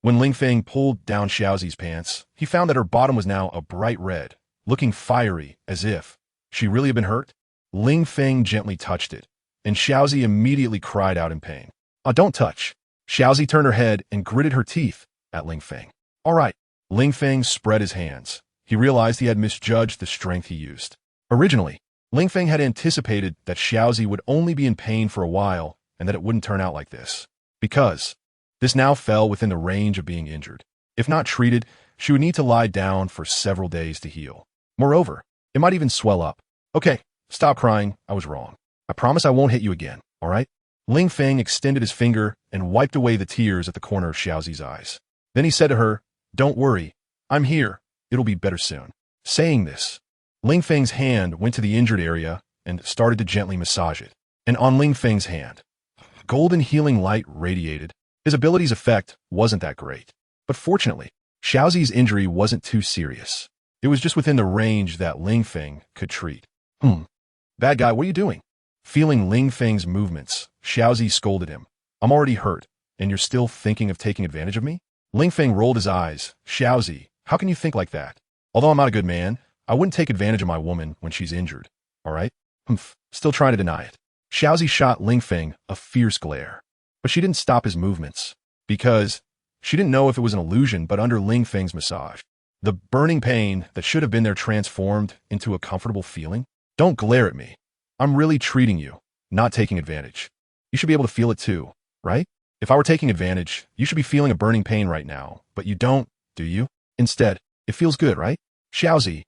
Speaker 1: when Ling Feng pulled down Xiaozi's pants, he found that her bottom was now a bright red, looking fiery, as if she really had been hurt. Ling Feng gently touched it, and Xiaozi immediately cried out in pain. Don't touch. Xiaozi turned her head and gritted her teeth at Ling Feng. All right. Ling Feng spread his hands. He realized he had misjudged the strength he used. Originally, Ling Feng had anticipated that Xiaozi would only be in pain for a while and that it wouldn't turn out like this. Because this now fell within the range of being injured. If not treated, she would need to lie down for several days to heal. Moreover, it might even swell up. Okay, stop crying. I was wrong. I promise I won't hit you again, all right? Ling Feng extended his finger and wiped away the tears at the corner of Xiaozi's eyes. Then he said to her, Don't worry. I'm here. It'll be better soon. Saying this, Ling Feng's hand went to the injured area and started to gently massage it. And on Ling Feng's hand, golden healing light radiated. His ability's effect wasn't that great. But fortunately, Xiaozi's injury wasn't too serious. It was just within the range that Ling Feng could treat. Bad guy, what are you doing? Feeling Ling Feng's movements, Xiaozi scolded him. I'm already hurt, and you're still thinking of taking advantage of me? Ling Feng rolled his eyes. Xiaozi, how can you think like that? Although I'm not a good man, I wouldn't take advantage of my woman when she's injured. All right? Still trying to deny it. Xiaozi shot Ling Feng a fierce glare. But she didn't stop his movements. Because she didn't know if it was an illusion, but under Ling Feng's massage, the burning pain that should have been there transformed into a comfortable feeling. Don't glare at me. I'm really treating you, not taking advantage. You should be able to feel it too, right? If I were taking advantage, you should be feeling a burning pain right now, but you don't, do you? Instead, it feels good, right? Xiaozi.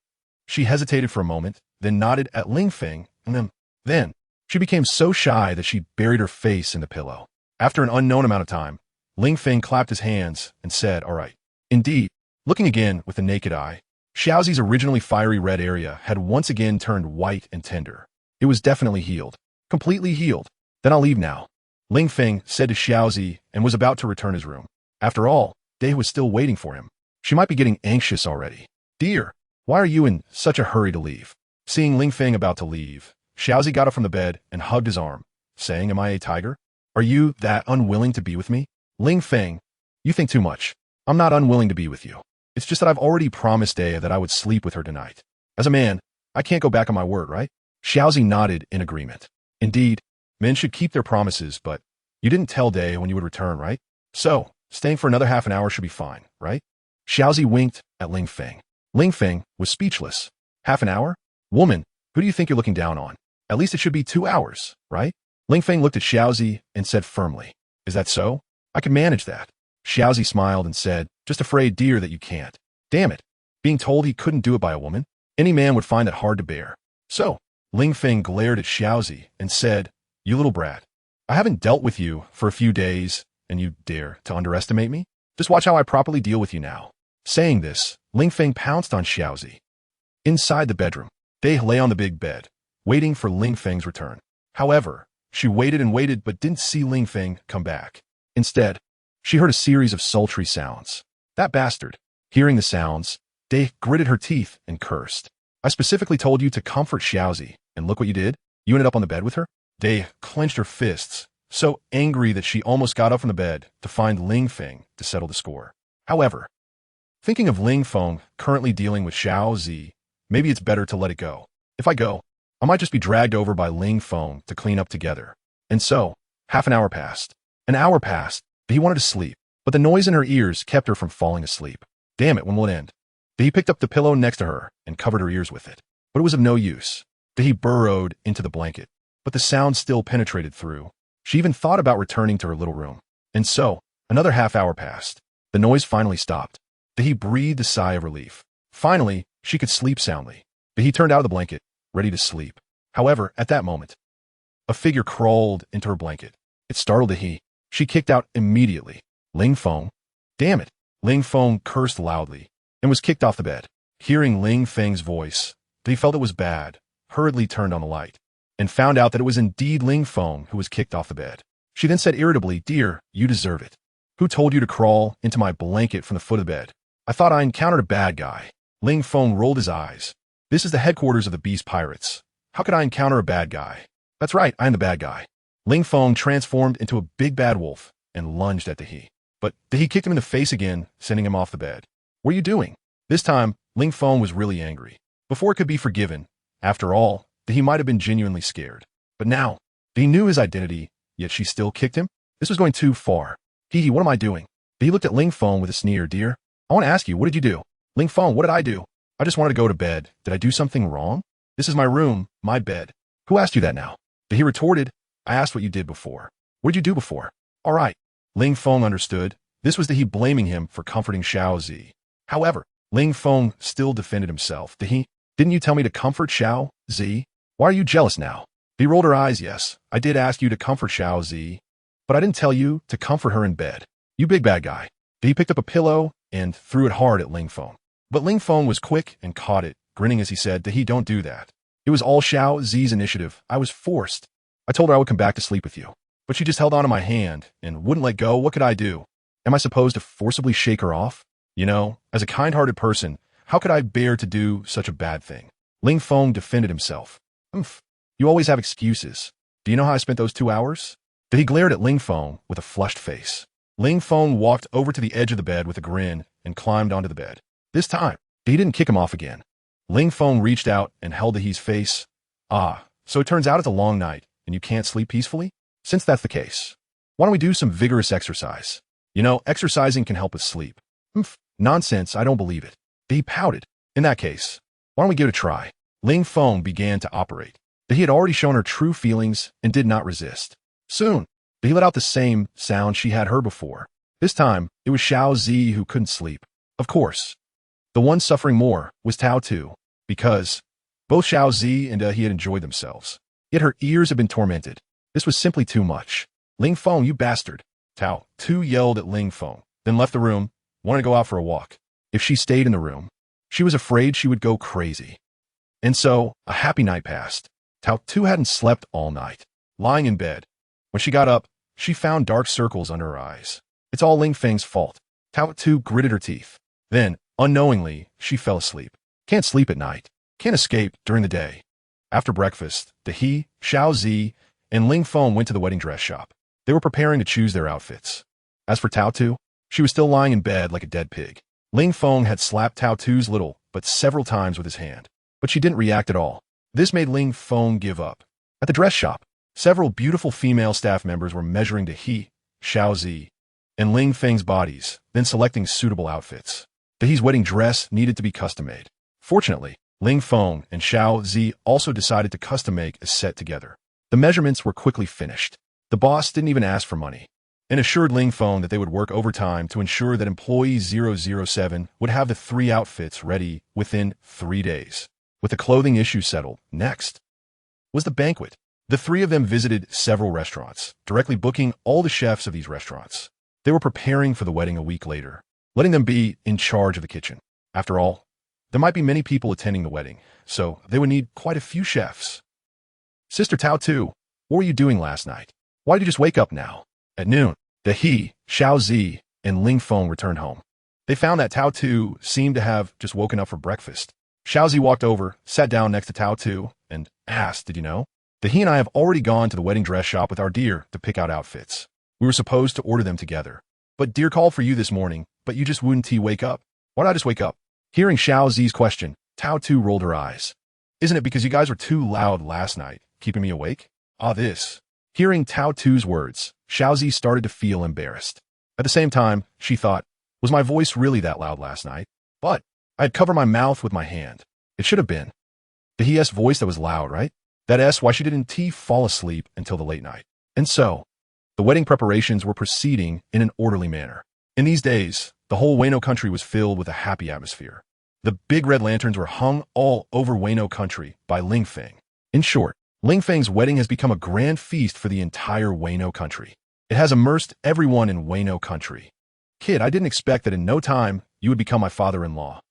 Speaker 1: She hesitated for a moment, then nodded at Ling Feng, and then she became so shy that she buried her face in the pillow. After an unknown amount of time, Ling Feng clapped his hands and said, all right. Indeed, looking again with the naked eye, Xiaozi's originally fiery red area had once again turned white and tender. It was definitely healed. Completely healed. Then I'll leave now. Ling Feng said to Xiaozi and was about to return his room. After all, Day was still waiting for him. She might be getting anxious already. Dear, why are you in such a hurry to leave? Seeing Ling Feng about to leave, Xiaozi got up from the bed and hugged his arm, saying, am I a tiger? Are you that unwilling to be with me? Ling Feng, you think too much. I'm not unwilling to be with you. It's just that I've already promised Day that I would sleep with her tonight. As a man, I can't go back on my word, right? Xiaozi nodded in agreement. Indeed, men should keep their promises, but you didn't tell Day when you would return, right? So, staying for another half an hour should be fine, right? Xiaozi winked at Ling Feng. Ling Feng was speechless. Half an hour? Woman, who do you think you're looking down on? At least it should be 2 hours, right? Ling Feng looked at Xiaozi and said firmly, is that so? I can manage that. Xiaozi smiled and said, just afraid, dear, that you can't. Damn it. Being told he couldn't do it by a woman? Any man would find that hard to bear. So, Ling Feng glared at Xiaozi and said, you little brat. I haven't dealt with you for a few days, and you dare to underestimate me? Just watch how I properly deal with you now. Saying this, Ling Feng pounced on Xiaozi. Inside the bedroom, Day lay on the big bed, waiting for Ling Feng's return. However, she waited and waited but didn't see Ling Feng come back. Instead, she heard a series of sultry sounds. That bastard. Hearing the sounds, Day gritted her teeth and cursed. I specifically told you to comfort Xiaozi, and look what you did. You ended up on the bed with her? Day clenched her fists, so angry that she almost got up from the bed to find Ling Feng to settle the score. However, thinking of Ling Feng currently dealing with Xiaozi, maybe it's better to let it go. If I go, I might just be dragged over by Ling Feng to clean up together. And so, half an hour passed. An hour passed. He wanted to sleep, but the noise in her ears kept her from falling asleep. Damn it, when will it end? He picked up the pillow next to her and covered her ears with it. But it was of no use. He burrowed into the blanket, but the sound still penetrated through. She even thought about returning to her little room. And so, another half hour passed. The noise finally stopped. He breathed a sigh of relief. Finally, she could sleep soundly. He turned out of the blanket, ready to sleep. However, at that moment, a figure crawled into her blanket. It startled He. She kicked out immediately. Ling Feng. Damn it. Ling Feng cursed loudly and was kicked off the bed. Hearing Ling Feng's voice, he felt it was bad, hurriedly turned on the light, and found out that it was indeed Ling Feng who was kicked off the bed. She then said irritably, dear, you deserve it. Who told you to crawl into my blanket from the foot of the bed? I thought I encountered a bad guy. Ling Feng rolled his eyes. This is the headquarters of the Beast Pirates. How could I encounter a bad guy? That's right, I am the bad guy. Ling Feng transformed into a big bad wolf and lunged at He. But He kicked him in the face again, sending him off the bed. What are you doing? This time, Ling Feng was really angry. Before it could be forgiven, after all, He might have been genuinely scared. But now, He knew his identity, yet she still kicked him? This was going too far. He, what am I doing? He looked at Ling Feng with a sneer. Dear, I want to ask you, what did you do? Ling Feng, what did I do? I just wanted to go to bed. Did I do something wrong? This is my room, my bed. Who asked you that now? He retorted, I asked what you did before. What did you do before? All right. Ling Feng understood. This was He blaming him for comforting Xiaozi. However, Ling Feng still defended himself. Didn't you tell me to comfort Xiaozi? Why are you jealous now? He rolled her eyes. Yes, I did ask you to comfort Xiaozi, but I didn't tell you to comfort her in bed. You big bad guy. He picked up a pillow and threw it hard at Ling Feng. But Ling Feng was quick and caught it, grinning as he said, don't do that. It was all Xiaozi's initiative. I was forced. I told her I would come back to sleep with you, but she just held onto my hand and wouldn't let go. What could I do? Am I supposed to forcibly shake her off? You know, as a kind-hearted person, how could I bear to do such a bad thing? Ling Feng defended himself. You always have excuses. Do you know how I spent those 2 hours? He glared at Ling Feng with a flushed face. Ling Feng walked over to the edge of the bed with a grin and climbed onto the bed. This time, he didn't kick him off again. Ling Feng reached out and held He's face. Ah, so it turns out it's a long night and you can't sleep peacefully? Since that's the case, why don't we do some vigorous exercise? You know, exercising can help us sleep. Nonsense, I don't believe it. He pouted. In that case, why don't we give it a try? Ling Feng began to operate. that he had already shown her true feelings and did not resist. Soon, he let out the same sound she had heard before. This time, it was Xiao Zi who couldn't sleep. Of course, the one suffering more was Tao Tu, because both Xiao Zi and he had enjoyed themselves. Yet her ears had been tormented. This was simply too much. Ling Feng, you bastard! Tao Tu yelled at Ling Feng, then left the room, wanted to go out for a walk. If she stayed in the room, she was afraid she would go crazy. And so, a happy night passed. Tao Tu hadn't slept all night. Lying in bed, when she got up, she found dark circles under her eyes. It's all Ling Feng's fault. Tao Tu gritted her teeth. Then, unknowingly, she fell asleep. Can't sleep at night. Can't escape during the day. After breakfast, He, Xiao Zi, and Ling Feng went to the wedding dress shop. They were preparing to choose their outfits. As for Tao Tu, she was still lying in bed like a dead pig. Ling Feng had slapped Tao Tu's little, but several times with his hand. But she didn't react at all. This made Ling Feng give up. At the dress shop, several beautiful female staff members were measuring He, Xiao Zi, and Ling Feng's bodies, then selecting suitable outfits. He's wedding dress needed to be custom-made. Fortunately, Ling Feng and Xiao Zi also decided to custom-make a set together. The measurements were quickly finished. The boss didn't even ask for money, and assured Ling Feng that they would work overtime to ensure that employee 007 would have the 3 outfits ready within 3 days. With the clothing issue settled, next was the banquet. The 3 of them visited several restaurants, directly booking all the chefs of these restaurants. They were preparing for the wedding a week later, letting them be in charge of the kitchen. After all, there might be many people attending the wedding, so they would need quite a few chefs. Sister Tao Tu, what were you doing last night? Why did you just wake up now? At noon, He, Xiao Zi, and Ling Feng returned home. They found that Tao Tu seemed to have just woken up for breakfast. Xiao Zi walked over, sat down next to Tao Tu, and asked, did you know? He and I have already gone to the wedding dress shop with our dear to pick out outfits. We were supposed to order them together. But dear called for you this morning, but you just wouldn't wake up. Why did I just wake up? Hearing Xiao Zi's question, Tao Tu rolled her eyes. Isn't it because you guys were too loud last night, keeping me awake? This. Hearing Tao Tu's words, Xiao Zi started to feel embarrassed. At the same time, she thought, was my voice really that loud last night? But I had covered my mouth with my hand. It should have been. He's voice that was loud, right? That's why she didn't fall asleep until the late night. And so, the wedding preparations were proceeding in an orderly manner. In these days, the whole Wano country was filled with a happy atmosphere. The big red lanterns were hung all over Wano country by Ling Feng. In short, Ling Feng's wedding has become a grand feast for the entire Wano country. It has immersed everyone in Wano country. Kid, I didn't expect that in no time you would become my father-in-law.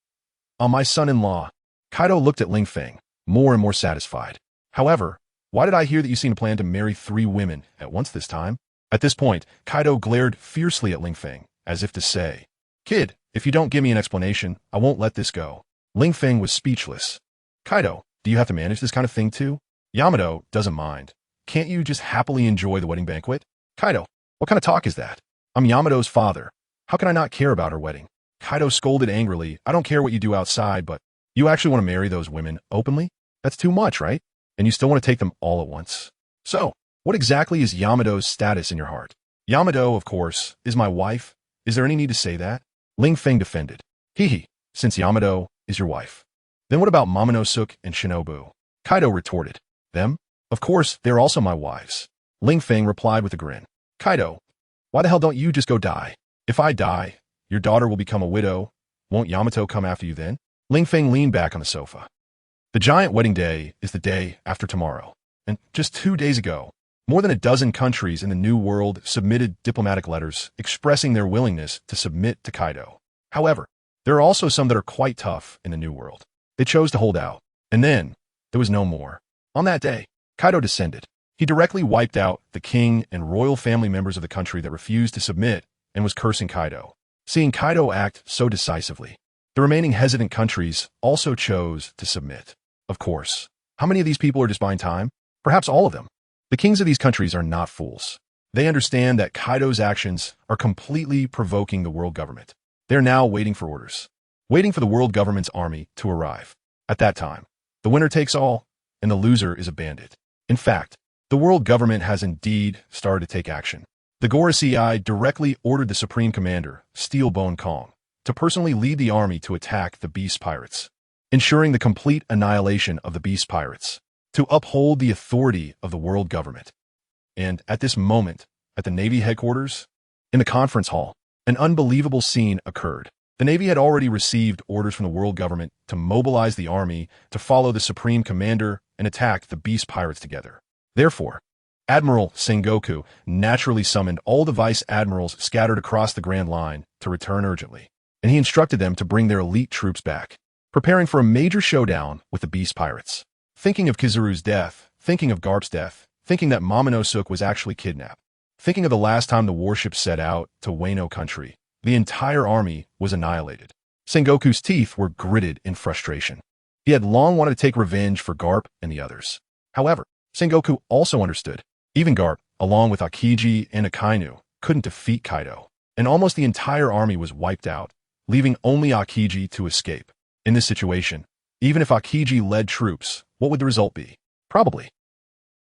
Speaker 1: My son-in-law. Kaido looked at Ling Feng, more and more satisfied. However, why did I hear that you seem to plan to marry 3 women at once this time? At this point, Kaido glared fiercely at Ling Feng, as if to say, Kid, if you don't give me an explanation, I won't let this go. Ling Feng was speechless. Kaido, do you have to manage this kind of thing too? Yamato doesn't mind. Can't you just happily enjoy the wedding banquet? Kaido, what kind of talk is that? I'm Yamato's father. How can I not care about her wedding? Kaido scolded angrily. I don't care what you do outside, but you actually want to marry those women openly? That's too much, right? And you still want to take them all at once. So, what exactly is Yamato's status in your heart? Yamato, of course, is my wife. Is there any need to say that? Ling Feng defended. Since Yamato is your wife. Then what about Momonosuke and Shinobu? Kaido retorted. Them? Of course, they're also my wives. Ling Feng replied with a grin. Kaido, why the hell don't you just go die? If I die, your daughter will become a widow. Won't Yamato come after you then? Ling Feng leaned back on the sofa. The giant wedding day is the day after tomorrow. And just 2 days ago, more than a dozen countries in the New World submitted diplomatic letters expressing their willingness to submit to Kaido. However, there are also some that are quite tough in the New World. They chose to hold out. And then, there was no more. On that day, Kaido descended. He directly wiped out the king and royal family members of the country that refused to submit and was cursing Kaido. Seeing Kaido act so decisively, the remaining hesitant countries also chose to submit. Of course, how many of these people are just buying time? Perhaps all of them. The kings of these countries are not fools. They understand that Kaido's actions are completely provoking the world government. They're now waiting for orders, waiting for the world government's army to arrive. At that time, the winner takes all, and the loser is a bandit. In fact, the world government has indeed started to take action. The Gorosei directly ordered the Supreme Commander, Steelbone Kong, to personally lead the army to attack the Beast Pirates, ensuring the complete annihilation of the Beast Pirates. to uphold the authority of the world government. And at this moment, at the Navy headquarters, in the conference hall, an unbelievable scene occurred. The Navy had already received orders from the world government to mobilize the army to follow the supreme commander and attack the beast pirates together. Therefore, Admiral Sengoku naturally summoned all the vice admirals scattered across the Grand Line to return urgently, and he instructed them to bring their elite troops back, preparing for a major showdown with the beast pirates. Thinking of Kizaru's death, thinking of Garp's death, thinking that Momonosuke was actually kidnapped, thinking of the last time the warship set out to Wano country, the entire army was annihilated. Sengoku's teeth were gritted in frustration. He had long wanted to take revenge for Garp and the others. However, Sengoku also understood. Even Garp, along with Akiji and Akainu, couldn't defeat Kaido, and almost the entire army was wiped out, leaving only Akiji to escape. In this situation, even if Akiji led troops, what would the result be? Probably.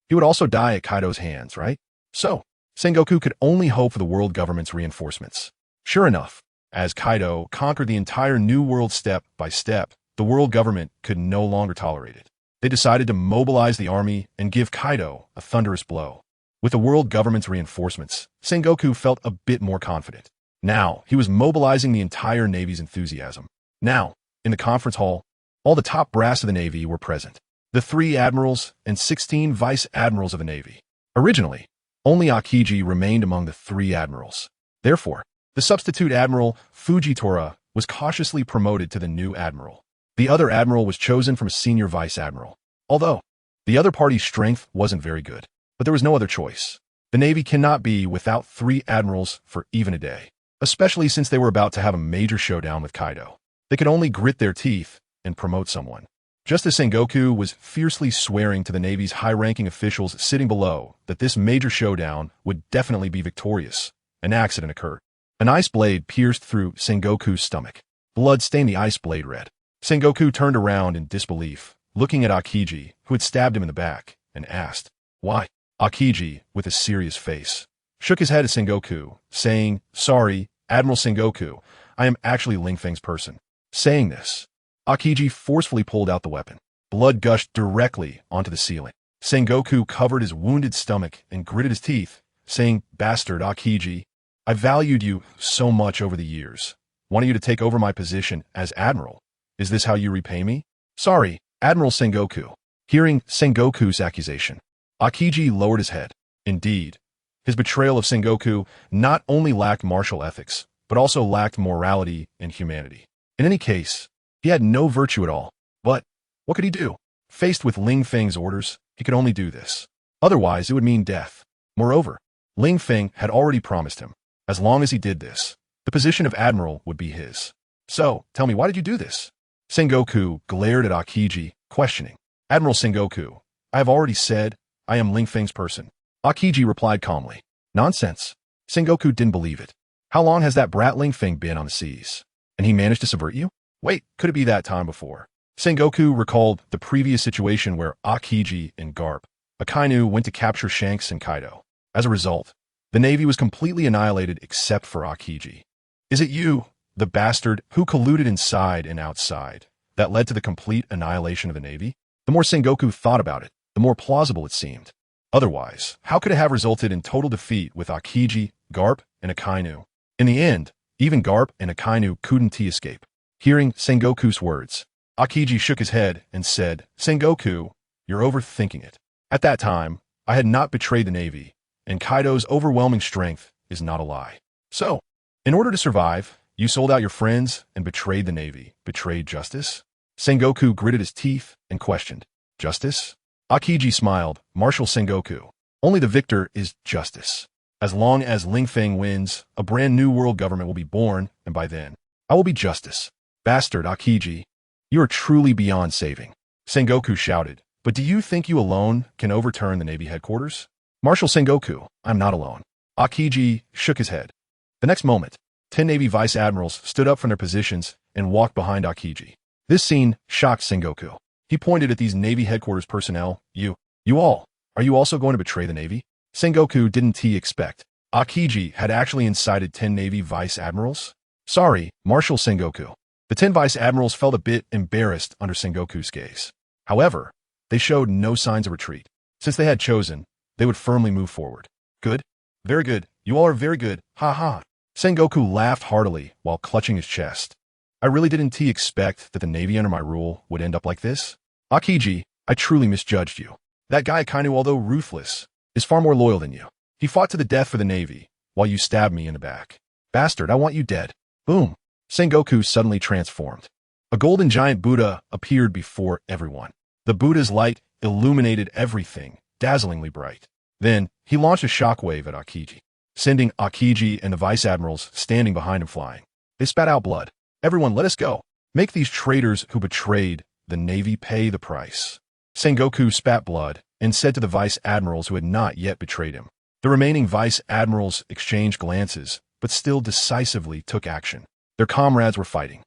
Speaker 1: He would also die at Kaido's hands, right? So, Sengoku could only hope for the world government's reinforcements. Sure enough, as Kaido conquered the entire New World step by step, the world government could no longer tolerate it. They decided to mobilize the army and give Kaido a thunderous blow. With the world government's reinforcements, Sengoku felt a bit more confident. Now, he was mobilizing the entire Navy's enthusiasm. Now, in the conference hall, all the top brass of the Navy were present. The 3 admirals and 16 vice admirals of the Navy. Originally, only Akiji remained among the 3 admirals. Therefore, the substitute admiral, Fujitora, was cautiously promoted to the new admiral. The other admiral was chosen from a senior vice admiral. Although, the other party's strength wasn't very good. But there was no other choice. The Navy cannot be without 3 admirals for even a day, especially since they were about to have a major showdown with Kaido. They could only grit their teeth and promote someone. Just as Sengoku was fiercely swearing to the Navy's high-ranking officials sitting below that this major showdown would definitely be victorious, an accident occurred. An ice blade pierced through Sengoku's stomach. Blood stained the ice blade red. Sengoku turned around in disbelief, looking at Akiji, who had stabbed him in the back, and asked, "Why?" Akiji, with a serious face, shook his head at Sengoku, saying, "Sorry, Admiral Sengoku, I am actually Ling Feng's person." Saying this, Akiji forcefully pulled out the weapon. Blood gushed directly onto the ceiling. Sengoku covered his wounded stomach and gritted his teeth, saying, "Bastard Akiji, I valued you so much over the years, wanting you to take over my position as Admiral. Is this how you repay me?" "Sorry, Admiral Sengoku." Hearing Sengoku's accusation, Akiji lowered his head. Indeed, his betrayal of Sengoku not only lacked martial ethics, but also lacked morality and humanity. In any case, he had no virtue at all. But what could he do? Faced with Ling Feng's orders, he could only do this. Otherwise, it would mean death. Moreover, Ling Feng had already promised him, as long as he did this, the position of Admiral would be his. "So, tell me, why did you do this?" Sengoku glared at Akiji, questioning. "Admiral Sengoku, I have already said I am Ling Feng's person." Akiji replied calmly. "Nonsense." Sengoku didn't believe it. "How long has that brat Ling Feng been on the seas? And he managed to subvert you? Wait, could it be that time before?" Sengoku recalled the previous situation where Akiji and Garp, Akainu, went to capture Shanks and Kaido. As a result, the Navy was completely annihilated except for Akiji. Is it you, the bastard, who colluded inside and outside, that led to the complete annihilation of the Navy? The more Sengoku thought about it, the more plausible it seemed. Otherwise, how could it have resulted in total defeat with Akiji, Garp, and Akainu? In the end, even Garp and Akainu couldn't escape. Hearing Sengoku's words, Akiji shook his head and said, "Sengoku, you're overthinking it. At that time, I had not betrayed the Navy, and Kaido's overwhelming strength is not a lie. So, in order to survive, you sold out your friends and betrayed the Navy, betrayed justice?" Sengoku gritted his teeth and questioned, "Justice?" Akiji smiled, "Marshal Sengoku, only the victor is justice. As long as Ling Feng wins, a brand new world government will be born, and by then, I will be justice." "Bastard Akiji, you are truly beyond saving," Sengoku shouted. "But do you think you alone can overturn the Navy headquarters?" "Marshal Sengoku, I'm not alone." Akiji shook his head. The next moment, 10 Navy vice admirals stood up from their positions and walked behind Akiji. This scene shocked Sengoku. He pointed at these Navy headquarters personnel. You all, are you also going to betray the Navy?" Sengoku didn't expect Akiji had actually incited 10 Navy vice admirals. "Sorry, Marshal Sengoku." The 10 vice admirals felt a bit embarrassed under Sengoku's gaze. However, They showed no signs of retreat. Since they had chosen, they would firmly move forward. Good? Very good. You all are very good. Ha ha. Sengoku laughed heartily while clutching his chest. I really didn't expect that the Navy under my rule would end up like this. Akiji, I truly misjudged you. That guy Kaido, although ruthless, is far more loyal than you. He fought to the death for the Navy, while you stabbed me in the back. Bastard, I want you dead. Boom. Sengoku suddenly transformed. A golden giant Buddha appeared before everyone. The Buddha's light illuminated everything, dazzlingly bright. Then, he launched a shockwave at Akiji, sending Akiji and the vice admirals standing behind him flying. They spat out blood. Everyone, let us go. Make these traitors who betrayed the Navy pay the price. Sengoku spat blood and said to the vice admirals who had not yet betrayed him. The remaining vice admirals exchanged glances, but still decisively took action. Their comrades were fighting.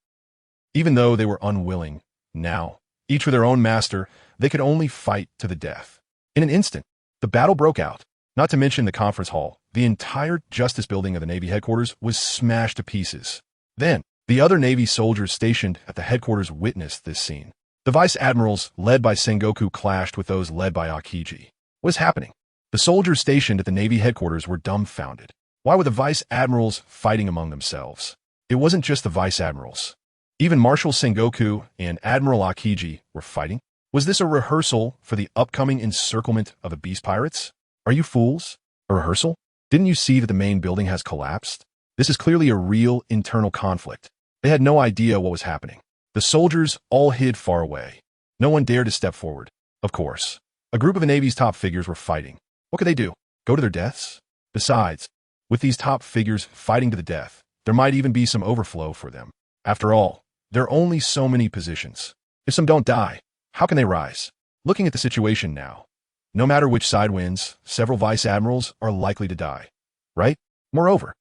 Speaker 1: Even though they were unwilling, now, each with their own master, they could only fight to the death. In an instant, the battle broke out. Not to mention the conference hall, the entire justice building of the Navy headquarters was smashed to pieces. Then, the other Navy soldiers stationed at the headquarters witnessed this scene. The vice admirals led by Sengoku clashed with those led by Akiji. What is happening? The soldiers stationed at the Navy headquarters were dumbfounded. Why were the vice admirals fighting among themselves? It wasn't just the vice admirals. Even Marshal Sengoku and Admiral Akiji were fighting. Was this a rehearsal for the upcoming encirclement of the Beast Pirates? Are you fools? A rehearsal? Didn't you see that the main building has collapsed? This is clearly a real internal conflict. They had no idea what was happening. The soldiers all hid far away. No one dared to step forward. Of course, a group of the Navy's top figures were fighting. What could they do? Go to their deaths? Besides, with these top figures fighting to the death, there might even be some overflow for them. After all, there are only so many positions. If some don't die, how can they rise? Looking at the situation now, no matter which side wins, several vice admirals are likely to die, right? Moreover,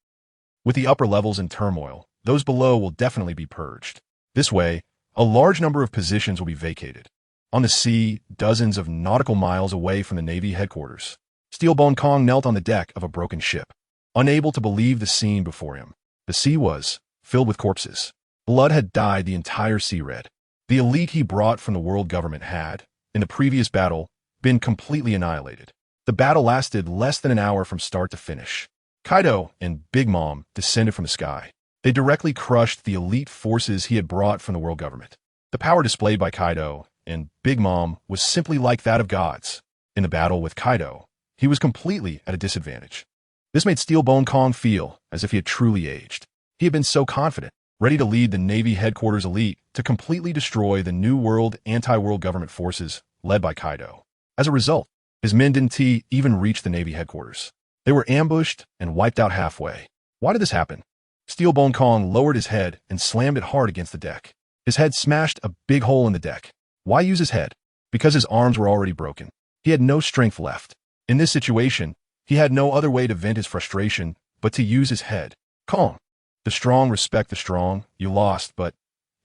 Speaker 1: with the upper levels in turmoil, those below will definitely be purged. This way, a large number of positions will be vacated. On the sea, dozens of nautical miles away from the Navy headquarters, Steelbone Kong knelt on the deck of a broken ship, unable to believe the scene before him. The sea was filled with corpses. Blood had dyed the entire sea red. The elite he brought from the world government had, in the previous battle, been completely annihilated. The battle lasted less than an hour from start to finish. Kaido and Big Mom descended from the sky. They directly crushed the elite forces he had brought from the world government. The power displayed by Kaido and Big Mom was simply like that of gods. In the battle with Kaido, he was completely at a disadvantage. This made Steelbone Kong feel as if he had truly aged. He had been so confident, ready to lead the Navy headquarters elite to completely destroy the New World anti-world government forces led by Kaido. As a result, his men didn't even reach the Navy headquarters. They were ambushed and wiped out halfway. Why did this happen? Steelbone Kong lowered his head and slammed it hard against the deck. His head smashed a big hole in the deck. Why use his head? Because his arms were already broken. He had no strength left. In this situation, he had no other way to vent his frustration but to use his head. Calm. The strong respect the strong. You lost, but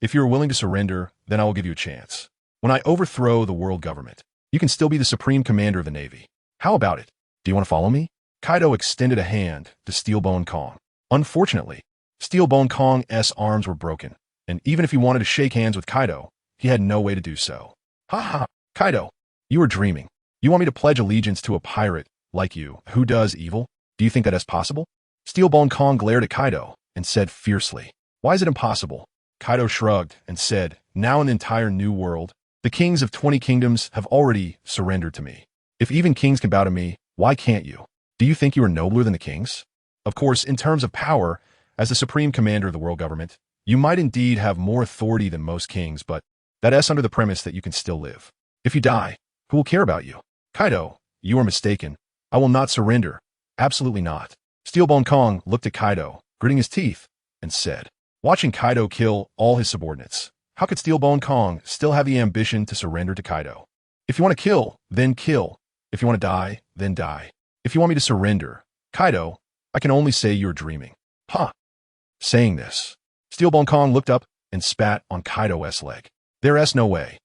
Speaker 1: if you're willing to surrender, then I will give you a chance. When I overthrow the world government, you can still be the supreme commander of the Navy. How about it? Do you want to follow me? Kaido extended a hand to Steelbone Kong. Unfortunately, Steelbone Kong's arms were broken, and even if he wanted to shake hands with Kaido, he had no way to do so. Ha ha, Kaido, you are dreaming. You want me to pledge allegiance to a pirate like you, who does evil? Do you think that is possible? Steelbone Kong glared at Kaido and said fiercely, why is it impossible? Kaido shrugged and said, now in the entire New World, the kings of 20 kingdoms have already surrendered to me. If even kings can bow to me, why can't you? Do you think you are nobler than the kings? Of course, in terms of power, as the supreme commander of the world government, you might indeed have more authority than most kings, but that is under the premise that you can still live. If you die, who will care about you? Kaido, you are mistaken. I will not surrender. Absolutely not. Steelbone Kong looked at Kaido, gritting his teeth, and said, watching Kaido kill all his subordinates, how could Steelbone Kong still have the ambition to surrender to Kaido? If you want to kill, then kill. If you want to die, then die. If you want me to surrender, Kaido, I can only say you're dreaming. Ha! Saying this, Steelbone Kong looked up and spat on Kaido's leg. There's no way.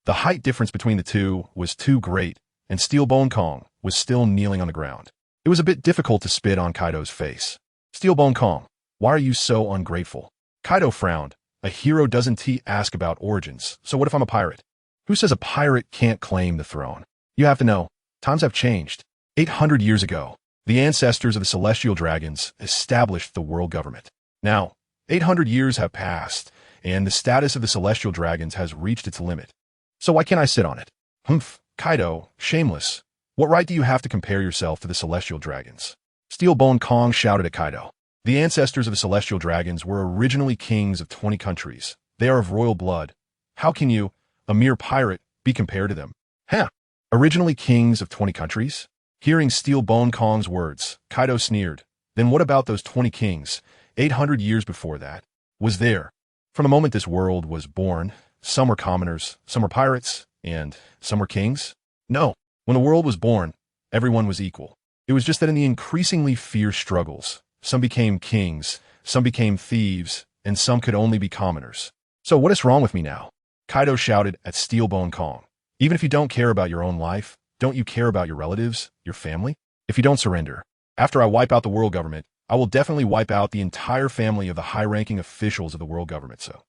Speaker 1: The height difference between the two was too great, and Steelbone Kong was still kneeling on the ground. It was a bit difficult to spit on Kaido's face. Steelbone Kong, why are you so ungrateful? Kaido frowned. A hero doesn't ask about origins, so what if I'm a pirate? Who says a pirate can't claim the throne? You have to know, times have changed. 800 years ago, the ancestors of the celestial dragons established the world government. Now, 800 years have passed, and the status of the celestial dragons has reached its limit. So why can't I sit on it? Humph, Kaido, shameless. What right do you have to compare yourself to the celestial dragons? Steelbone Kong shouted at Kaido. The ancestors of the celestial dragons were originally kings of 20 countries. They are of royal blood. How can you, a mere pirate, be compared to them? Huh? Originally kings of 20 countries? Hearing Steelbone Kong's words, Kaido sneered. Then what about those 20 kings, 800 years before that? Was there? From the moment this world was born, some were commoners, some were pirates, and some were kings? No. When the world was born, everyone was equal. It was just that in the increasingly fierce struggles, some became kings, some became thieves, and some could only be commoners. So what is wrong with me now? Kaido shouted at Steelbone Kong. Even if you don't care about your own life, don't you care about your relatives, your family? If you don't surrender, after I wipe out the world government, I will definitely wipe out the entire family of the high-ranking officials of the world government. So,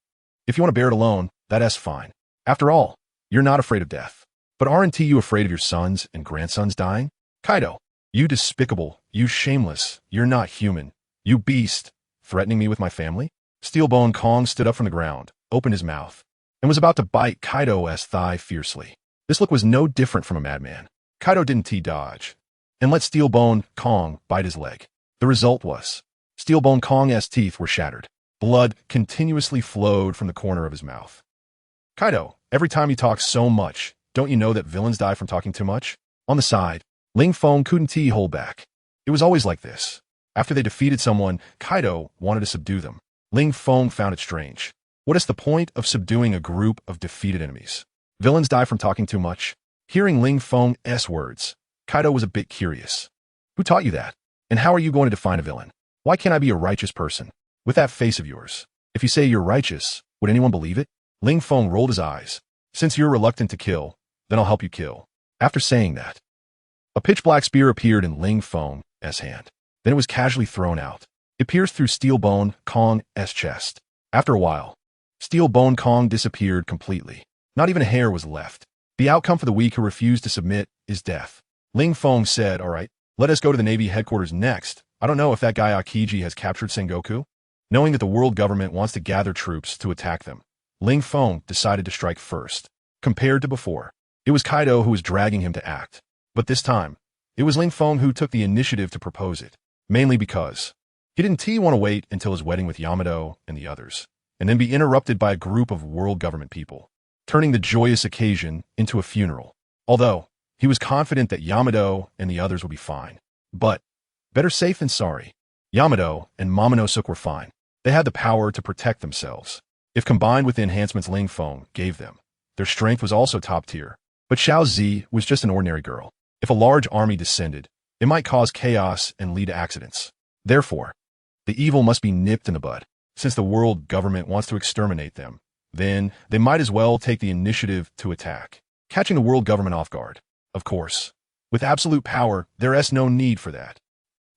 Speaker 1: if you want to bear it alone, that's fine. After all, you're not afraid of death. But aren't you afraid of your sons and grandsons dying? Kaido, you despicable, you shameless, you're not human, you beast, threatening me with my family? Steelbone Kong stood up from the ground, opened his mouth, and was about to bite Kaido's thigh fiercely. This look was no different from a madman. Kaido didn't dodge, and let Steelbone Kong bite his leg. The result was, Steelbone Kong's teeth were shattered. Blood continuously flowed from the corner of his mouth. Kaido, every time you talk so much, don't you know that villains die from talking too much? On the side, Ling Feng couldn't hold back. It was always like this. After they defeated someone, Kaido wanted to subdue them. Ling Feng found it strange. What is the point of subduing a group of defeated enemies? Villains die from talking too much. Hearing Ling Feng's words, Kaido was a bit curious. Who taught you that? And how are you going to define a villain? Why can't I be a righteous person? With that face of yours. If you say you're righteous, would anyone believe it? Ling Feng rolled his eyes. Since you're reluctant to kill, then I'll help you kill. After saying that, a pitch-black spear appeared in Ling Feng's hand. Then it was casually thrown out. It pierced through Steelbone Kong's chest. After a while, Steelbone Kong disappeared completely. Not even a hair was left. The outcome for the weak who refused to submit is death. Ling Feng said, all right, let us go to the Navy headquarters next. I don't know if that guy Aokiji has captured Sengoku. Knowing that the world government wants to gather troops to attack them, Ling Feng decided to strike first. Compared to before, it was Kaido who was dragging him to act. But this time, it was Ling Feng who took the initiative to propose it, mainly because he didn't want to wait until his wedding with Yamato and the others, and then be interrupted by a group of world government people, turning the joyous occasion into a funeral. Although, he was confident that Yamato and the others would be fine. But, better safe than sorry. Yamato and Momonosuke were fine. They had the power to protect themselves. If combined with the enhancements Ling Feng gave them, their strength was also top tier. But Xiao Zi was just an ordinary girl. If a large army descended, it might cause chaos and lead to accidents. Therefore, the evil must be nipped in the bud. Since the world government wants to exterminate them, then they might as well take the initiative to attack, catching the world government off guard. Of course, with absolute power, there is no need for that.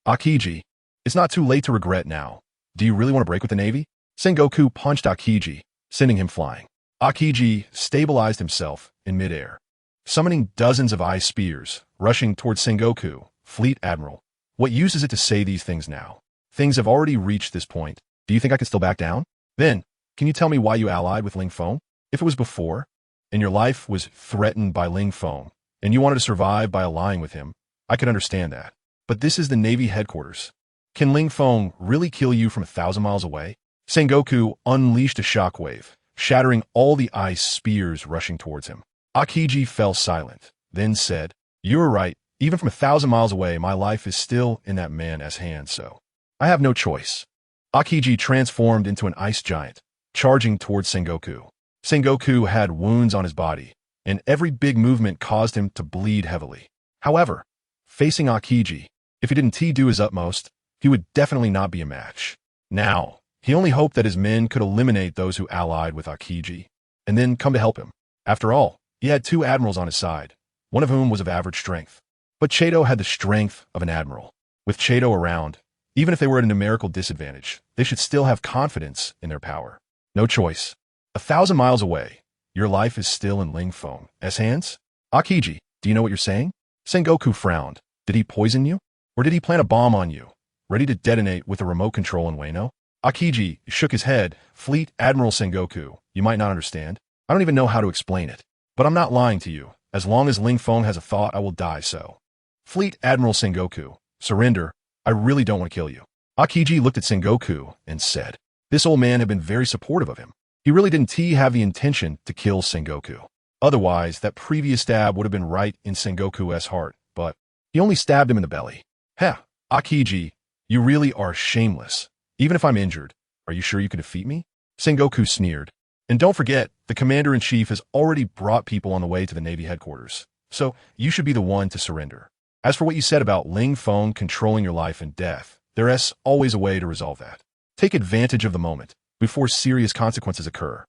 Speaker 1: Aokiji, it's not too late to regret now. Do you really want to break with the Navy? Sengoku punched Aokiji, sending him flying. Aokiji stabilized himself in midair, summoning dozens of ice spears, rushing towards Sengoku. Fleet Admiral, what use is it to say these things now? Things have already reached this point. Do you think I can still back down? Then, can you tell me why you allied with Ling Feng? If it was before, and your life was threatened by Ling Feng, and you wanted to survive by allying with him, I could understand that. But this is the Navy headquarters. Can Ling Feng really kill you from 1,000 miles away? Sengoku unleashed a shockwave, shattering all the ice spears rushing towards him. Aokiji fell silent, then said, "You're right. Even from 1,000 miles away, my life is still in that man's hands, so I have no choice." Aokiji transformed into an ice giant, charging towards Sengoku. Sengoku had wounds on his body, and every big movement caused him to bleed heavily. However, facing Aokiji, if he didn't do his utmost, he would definitely not be a match. Now, he only hoped that his men could eliminate those who allied with Aokiji, and then come to help him. After all, he had 2 admirals on his side, one of whom was of average strength. But Kaido had the strength of an admiral. With Kaido around, even if they were at a numerical disadvantage, they should still have confidence in their power. No choice. 1,000 miles away, Your life is still in Ling Feng's hands? Akiji, do you know what you're saying? Sengoku frowned. Did he poison you? Or did he plant a bomb on you, ready to detonate with a remote control in Wano? Akiji shook his head. Fleet Admiral Sengoku, you might not understand. I don't even know how to explain it. But I'm not lying to you. As long as Ling Feng has a thought, I will die so. Fleet Admiral Sengoku, surrender. I really don't want to kill you. Akiji looked at Sengoku and said, this old man had been very supportive of him. He really didn't have the intention to kill Sengoku. Otherwise, that previous stab would have been right in Sengoku's heart, but he only stabbed him in the belly. Heh, Akiji, you really are shameless. Even if I'm injured, are you sure you can defeat me? Sengoku sneered. And don't forget, the commander-in-chief has already brought people on the way to the Navy headquarters, so you should be the one to surrender. As for what you said about Ling Feng controlling your life and death, there's always a way to resolve that. Take advantage of the moment, before serious consequences occur.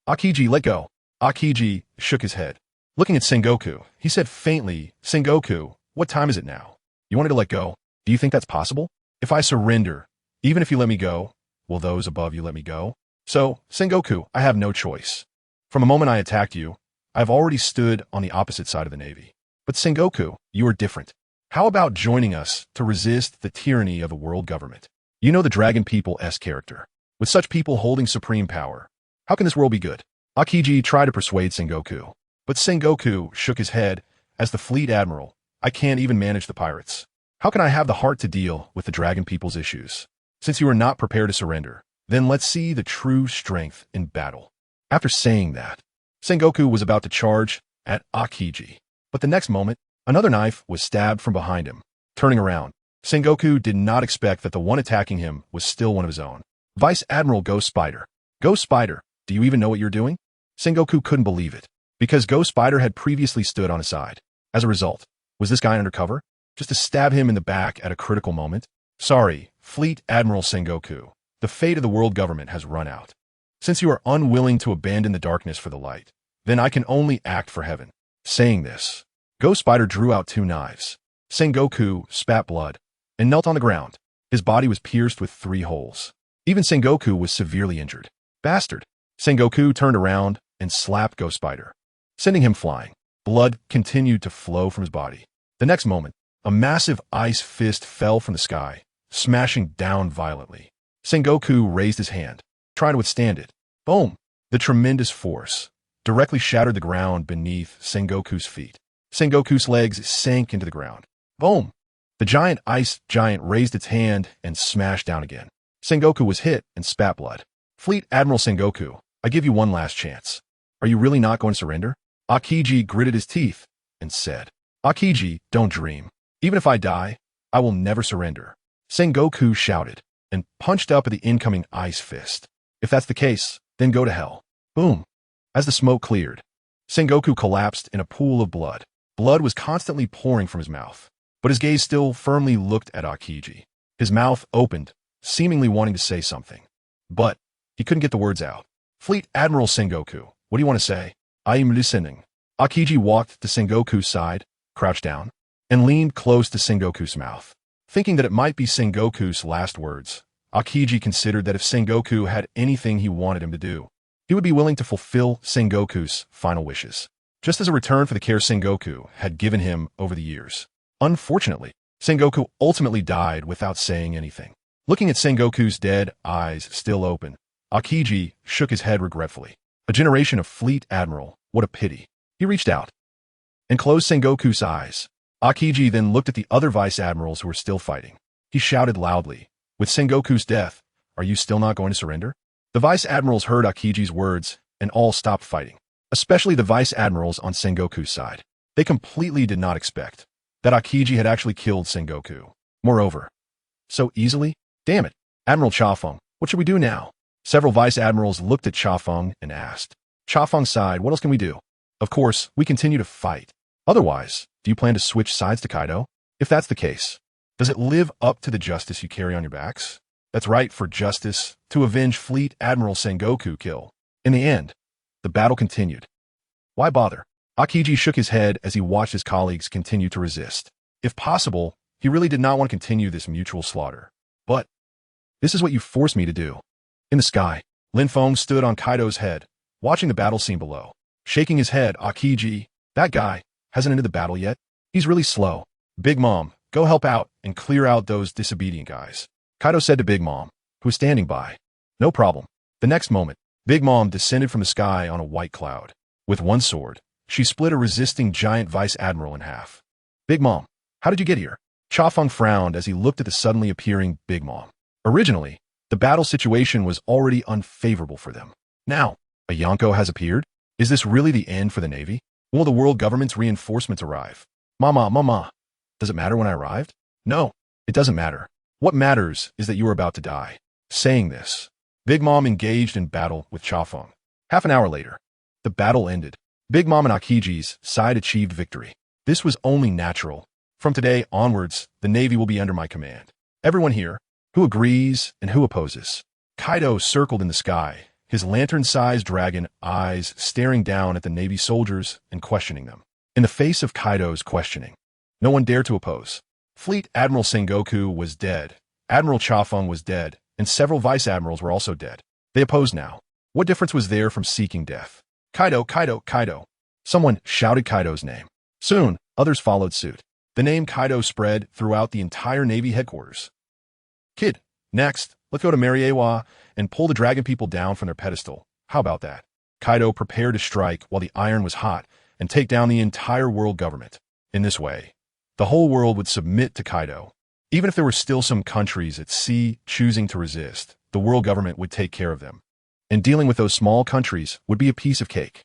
Speaker 1: Akiji, let go. Akiji shook his head. Looking at Sengoku, he said faintly, Sengoku, what time is it now? You wanted to let go? Do you think that's possible? If I surrender, even if you let me go, will those above you let me go? So, Sengoku, I have no choice. From the moment I attacked you, I've already stood on the opposite side of the Navy. But Sengoku, you are different. How about joining us to resist the tyranny of a world government? You know the Dragon People's character. With such people holding supreme power, how can this world be good? Akiji tried to persuade Sengoku, but Sengoku shook his head. As the fleet admiral, I can't even manage the pirates. How can I have the heart to deal with the Dragon People's issues? Since you are not prepared to surrender, then let's see the true strength in battle. After saying that, Sengoku was about to charge at Akiji, but the next moment, another knife was stabbed from behind him. Turning around, Sengoku did not expect that the one attacking him was still one of his own. Vice Admiral Ghost Spider. Ghost Spider, do you even know what you're doing? Sengoku couldn't believe it, because Ghost Spider had previously stood on his side. As a result, was this guy undercover? Just to stab him in the back at a critical moment? Sorry, Fleet Admiral Sengoku. The fate of the world government has run out. Since you are unwilling to abandon the darkness for the light, then I can only act for heaven. Saying this, Ghost Spider drew out 2 knives. Sengoku spat blood and knelt on the ground. His body was pierced with 3 holes. Even Sengoku was severely injured. Bastard! Sengoku turned around and slapped Ghost Spider, sending him flying. Blood continued to flow from his body. The next moment, a massive ice fist fell from the sky, smashing down violently. Sengoku raised his hand, trying to withstand it. Boom! The tremendous force directly shattered the ground beneath Sengoku's feet. Sengoku's legs sank into the ground. Boom! The giant ice giant raised its hand and smashed down again. Sengoku was hit and spat blood. Fleet Admiral Sengoku, I give you one last chance. Are you really not going to surrender? Akiji gritted his teeth and said, Akiji, don't dream. Even if I die, I will never surrender. Sengoku shouted and punched up at the incoming ice fist. If that's the case, then go to hell. Boom. As the smoke cleared, Sengoku collapsed in a pool of blood. Blood was constantly pouring from his mouth, but his gaze still firmly looked at Akiji. His mouth opened, seemingly wanting to say something, but he couldn't get the words out. Fleet Admiral Sengoku, what do you want to say? I am listening. Akiji walked to Sengoku's side, crouched down, and leaned close to Sengoku's mouth. Thinking that it might be Sengoku's last words, Akiji considered that if Sengoku had anything he wanted him to do, he would be willing to fulfill Sengoku's final wishes, just as a return for the care Sengoku had given him over the years. Unfortunately, Sengoku ultimately died without saying anything. Looking at Sengoku's dead eyes still open, Akiji shook his head regretfully. A generation of Fleet Admiral, what a pity. He reached out and closed Sengoku's eyes. Akiji then looked at the other vice admirals who were still fighting. He shouted loudly, with Sengoku's death, are you still not going to surrender? The vice admirals heard Akiji's words and all stopped fighting, especially the vice admirals on Sengoku's side. They completely did not expect that Akiji had actually killed Sengoku. Moreover, so easily? Damn it, Admiral Chafeng, what should we do now? Several vice admirals looked at Chafeng and asked, Chafeng sighed, what else can we do? Of course, we continue to fight. Otherwise, do you plan to switch sides to Kaido? If that's the case, does it live up to the justice you carry on your backs? That's right, for justice, to avenge Fleet Admiral Sengoku kill. In the end, the battle continued. Why bother? Akiji shook his head as he watched his colleagues continue to resist. If possible, he really did not want to continue this mutual slaughter. But this is what you forced me to do. In the sky, Lin Feng stood on Kaido's head, watching the battle scene below. Shaking his head, Akiji, that guy, hasn't entered the battle yet? He's really slow. Big Mom, go help out and clear out those disobedient guys. Kaido said to Big Mom, who was standing by. No problem. The next moment, Big Mom descended from the sky on a white cloud. With one sword, she split a resisting giant vice admiral in half. Big Mom, how did you get here? Feng frowned as he looked at the suddenly appearing Big Mom. Originally, the battle situation was already unfavorable for them. Now, a Yonko has appeared? Is this really the end for the Navy? Will the world government's reinforcements arrive? Mama, does it matter when I arrived? No, it doesn't matter. What matters is that you are about to die. Saying this, Big Mom engaged in battle with Feng. Half an hour later, the battle ended. Big Mom and Akiji's side achieved victory. This was only natural. From today onwards, the Navy will be under my command. Everyone here, who agrees and who opposes? Kaido circled in the sky, his lantern-sized dragon eyes staring down at the Navy soldiers and questioning them. In the face of Kaido's questioning, no one dared to oppose. Fleet Admiral Sengoku was dead, Admiral Feng was dead, and several vice admirals were also dead. They opposed now. What difference was there from seeking death? Kaido, Kaido, Kaido. Someone shouted Kaido's name. Soon, others followed suit. The name Kaido spread throughout the entire Navy headquarters. Kid, next, let's go to Mariewa and pull the dragon people down from their pedestal. How about that? Kaido prepared to strike while the iron was hot and take down the entire world government. In this way, the whole world would submit to Kaido. Even if there were still some countries at sea choosing to resist, the world government would take care of them. And dealing with those small countries would be a piece of cake.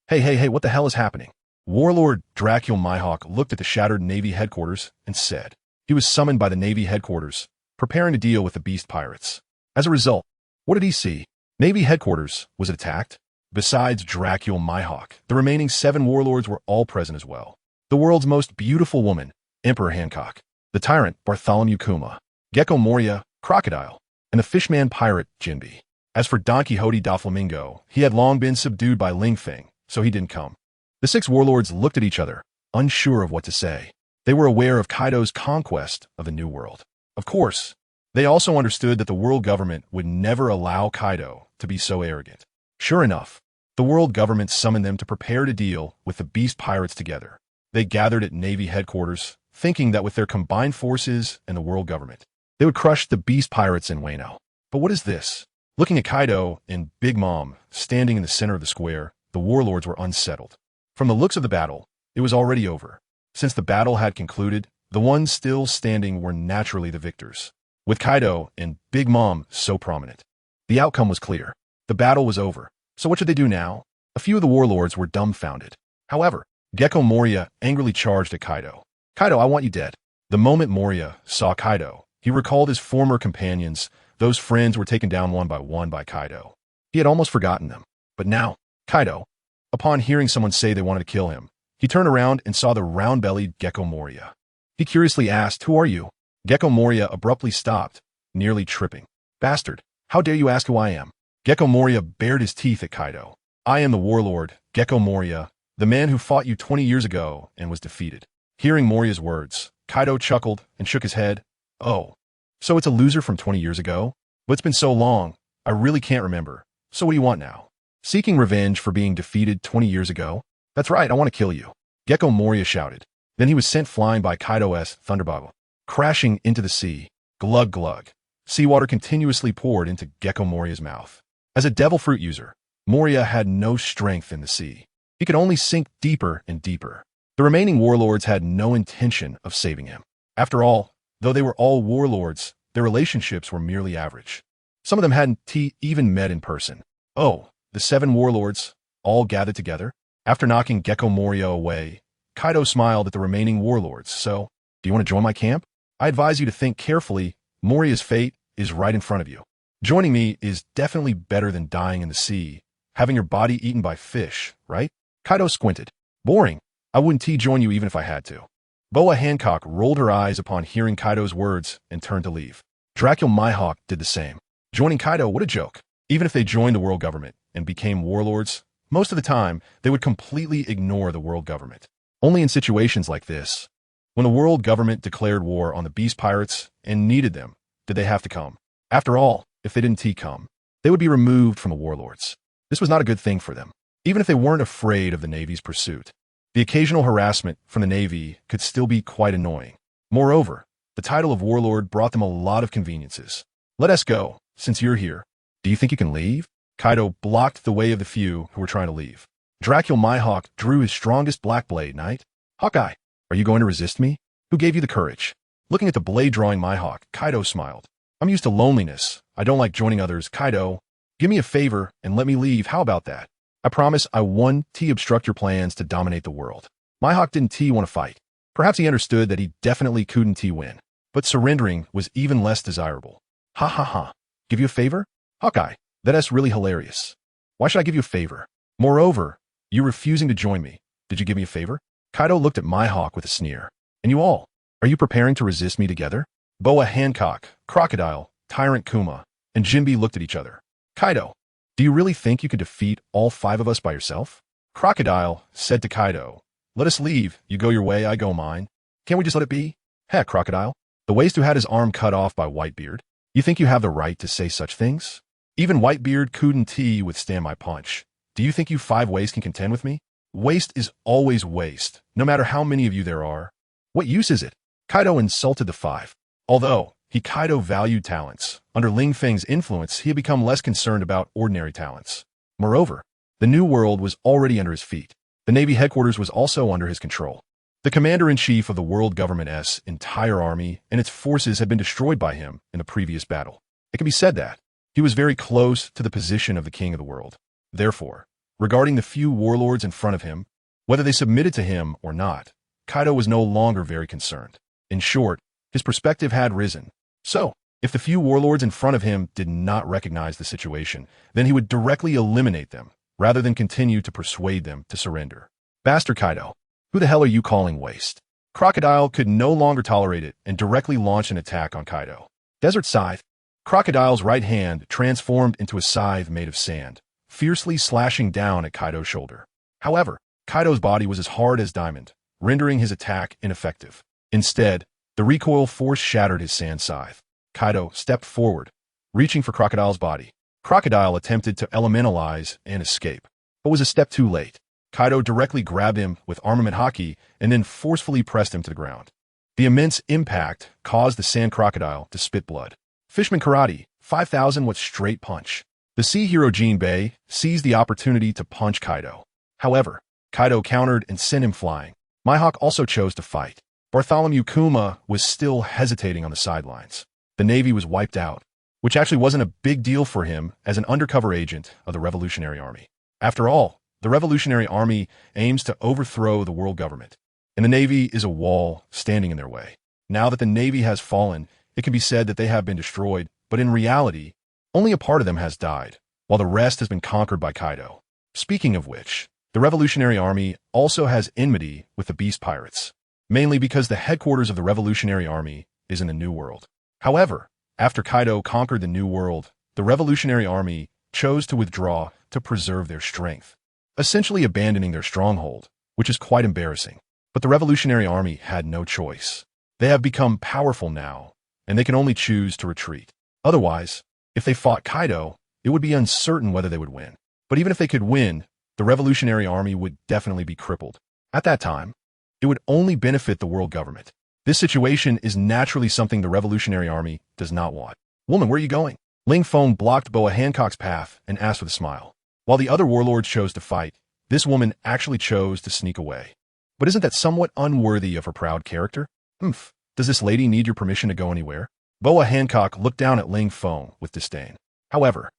Speaker 1: Hey, what the hell is happening? Warlord Dracul Mihawk looked at the shattered Navy headquarters and said. He was summoned by the Navy headquarters, preparing to deal with the beast pirates. As a result, what did he see? Navy headquarters was attacked. Besides Dracul Mihawk, the remaining 7 warlords were all present as well. The world's most beautiful woman, Emperor Hancock, the tyrant Bartholomew Kuma, Gecko Moria, Crocodile, and the fishman pirate Jinbe. As for Don Quixote da Flamingo, he had long been subdued by Ling Feng, so he didn't come. The 6 warlords looked at each other, unsure of what to say. They were aware of Kaido's conquest of the New World. Of course, they also understood that the world government would never allow Kaido to be so arrogant. Sure enough, the world government summoned them to prepare to deal with the beast pirates together. They gathered at Navy headquarters, thinking that with their combined forces and the world government, they would crush the beast pirates in Wano. But what is this? Looking at Kaido and Big Mom standing in the center of the square, the warlords were unsettled. From the looks of the battle, it was already over. Since the battle had concluded, the ones still standing were naturally the victors, with Kaido and Big Mom so prominent. The outcome was clear. The battle was over. So what should they do now? A few of the warlords were dumbfounded. However, Gecko Moria angrily charged at Kaido. Kaido, I want you dead. The moment Moria saw Kaido, he recalled his former companions. Those friends were taken down one by Kaido. He had almost forgotten them. But now, Kaido, upon hearing someone say they wanted to kill him, he turned around and saw the round-bellied Gecko Moria. He curiously asked, "Who are you?" Gecko Moria abruptly stopped, nearly tripping. "Bastard, how dare you ask who I am?" Gecko Moria bared his teeth at Kaido. "I am the warlord, Gecko Moria, the man who fought you 20 years ago and was defeated." Hearing Moria's words, Kaido chuckled and shook his head. "Oh, so it's a loser from 20 years ago? But it's been so long, I really can't remember. So what do you want now? Seeking revenge for being defeated 20 years ago? That's right, I want to kill you." Gecko Moria shouted. Then he was sent flying by Kaido's thunderbottle, crashing into the sea. Glug glug. Seawater continuously poured into Gecko Moria's mouth. As a devil fruit user, Moria had no strength in the sea. He could only sink deeper and deeper. The remaining warlords had no intention of saving him. After all, though they were all warlords, their relationships were merely average. Some of them hadn't even met in person. Oh, the 7 warlords, all gathered together? After knocking Gecko Moria away, Kaido smiled at the remaining warlords. "So, do you want to join my camp? I advise you to think carefully. Moria's fate is right in front of you. Joining me is definitely better than dying in the sea, having your body eaten by fish, right?" Kaido squinted. "Boring. I wouldn't join you even if I had to." Boa Hancock rolled her eyes upon hearing Kaido's words and turned to leave. Dracul Mihawk did the same. Joining Kaido, what a joke. Even if they joined the world government and became warlords, most of the time, they would completely ignore the world government. Only in situations like this, when the world government declared war on the beast pirates and needed them, did they have to come. After all, if they didn't come, they would be removed from the warlords. This was not a good thing for them. even if they weren't afraid of the Navy's pursuit. The occasional harassment from the Navy could still be quite annoying. Moreover, the title of warlord brought them a lot of conveniences. Let us go, since you're here. Do you think you can leave? Kaido blocked the way of the few who were trying to leave. Dracul Mihawk drew his strongest black blade, Knight. Hawkeye, are you going to resist me? Who gave you the courage? Looking at the blade drawing Mihawk, Kaido smiled. I'm used to loneliness. I don't like joining others. Kaido, give me a favor and let me leave. How about that? I promise I won't obstruct your plans to dominate the world. Mihawk didn't want to fight. Perhaps he understood that he definitely couldn't win. But surrendering was even less desirable. Ha ha ha. Give you a favor? Hawkeye, that's really hilarious. Why should I give you a favor? Moreover, you're refusing to join me. Did you give me a favor? Kaido looked at Mihawk with a sneer. And you all, are you preparing to resist me together? Boa Hancock, Crocodile, Tyrant Kuma, and Jinbe looked at each other. Kaido, do you really think you could defeat all 5 of us by yourself? Crocodile said to Kaido, let us leave. You go your way, I go mine. Can't we just let it be? Heck, Crocodile. The waste who had his arm cut off by Whitebeard. You think you have the right to say such things? Even Whitebeard couldn't withstand my punch. Do you think you 5 waste can contend with me? Waste is always waste, no matter how many of you there are. What use is it? Kaido insulted the 5. Although Kaido valued talents, under Ling Feng's influence he had become less concerned about ordinary talents. Moreover, the New World was already under his feet. The Navy headquarters was also under his control. The commander-in-chief of the world government's entire army and its forces had been destroyed by him in the previous battle. It can be said that he was very close to the position of the king of the world. Therefore, regarding the few warlords in front of him, whether they submitted to him or not, Kaido was no longer very concerned. In short, his perspective had risen. So, if the few warlords in front of him did not recognize the situation, then he would directly eliminate them, rather than continue to persuade them to surrender. Bastard Kaido, who the hell are you calling waste? Crocodile could no longer tolerate it and directly launched an attack on Kaido. Desert Scythe. Crocodile's right hand transformed into a scythe made of sand, fiercely slashing down at Kaido's shoulder. However, Kaido's body was as hard as diamond, rendering his attack ineffective. Instead, the recoil force shattered his sand scythe. Kaido stepped forward, reaching for Crocodile's body. Crocodile attempted to elementalize and escape, but was a step too late. Kaido directly grabbed him with armament haki and then forcefully pressed him to the ground. The immense impact caused the sand crocodile to spit blood. Fishman Karate, 5,000 with straight punch. The sea hero Jinbe seized the opportunity to punch Kaido. However, Kaido countered and sent him flying. Mihawk also chose to fight. Bartholomew Kuma was still hesitating on the sidelines. The Navy was wiped out, which actually wasn't a big deal for him as an undercover agent of the Revolutionary Army. After all, the Revolutionary Army aims to overthrow the world government, and the Navy is a wall standing in their way. Now that the Navy has fallen, it can be said that they have been destroyed, but in reality, only a part of them has died, while the rest has been conquered by Kaido. Speaking of which, the Revolutionary Army also has enmity with the Beast Pirates, mainly because the headquarters of the Revolutionary Army is in the New World. However, after Kaido conquered the New World, the Revolutionary Army chose to withdraw to preserve their strength, essentially abandoning their stronghold, which is quite embarrassing. But the Revolutionary Army had no choice. They have become powerful now, and they can only choose to retreat. Otherwise, if they fought Kaido, it would be uncertain whether they would win. But even if they could win, the Revolutionary Army would definitely be crippled. At that time, it would only benefit the world government. This situation is naturally something the Revolutionary Army does not want. Woman, where are you going? Ling Feng blocked Boa Hancock's path and asked with a smile. While the other warlords chose to fight, this woman actually chose to sneak away. But isn't that somewhat unworthy of her proud character? Does this lady need your permission to go anywhere? Boa Hancock looked down at Ling Feng with disdain. However,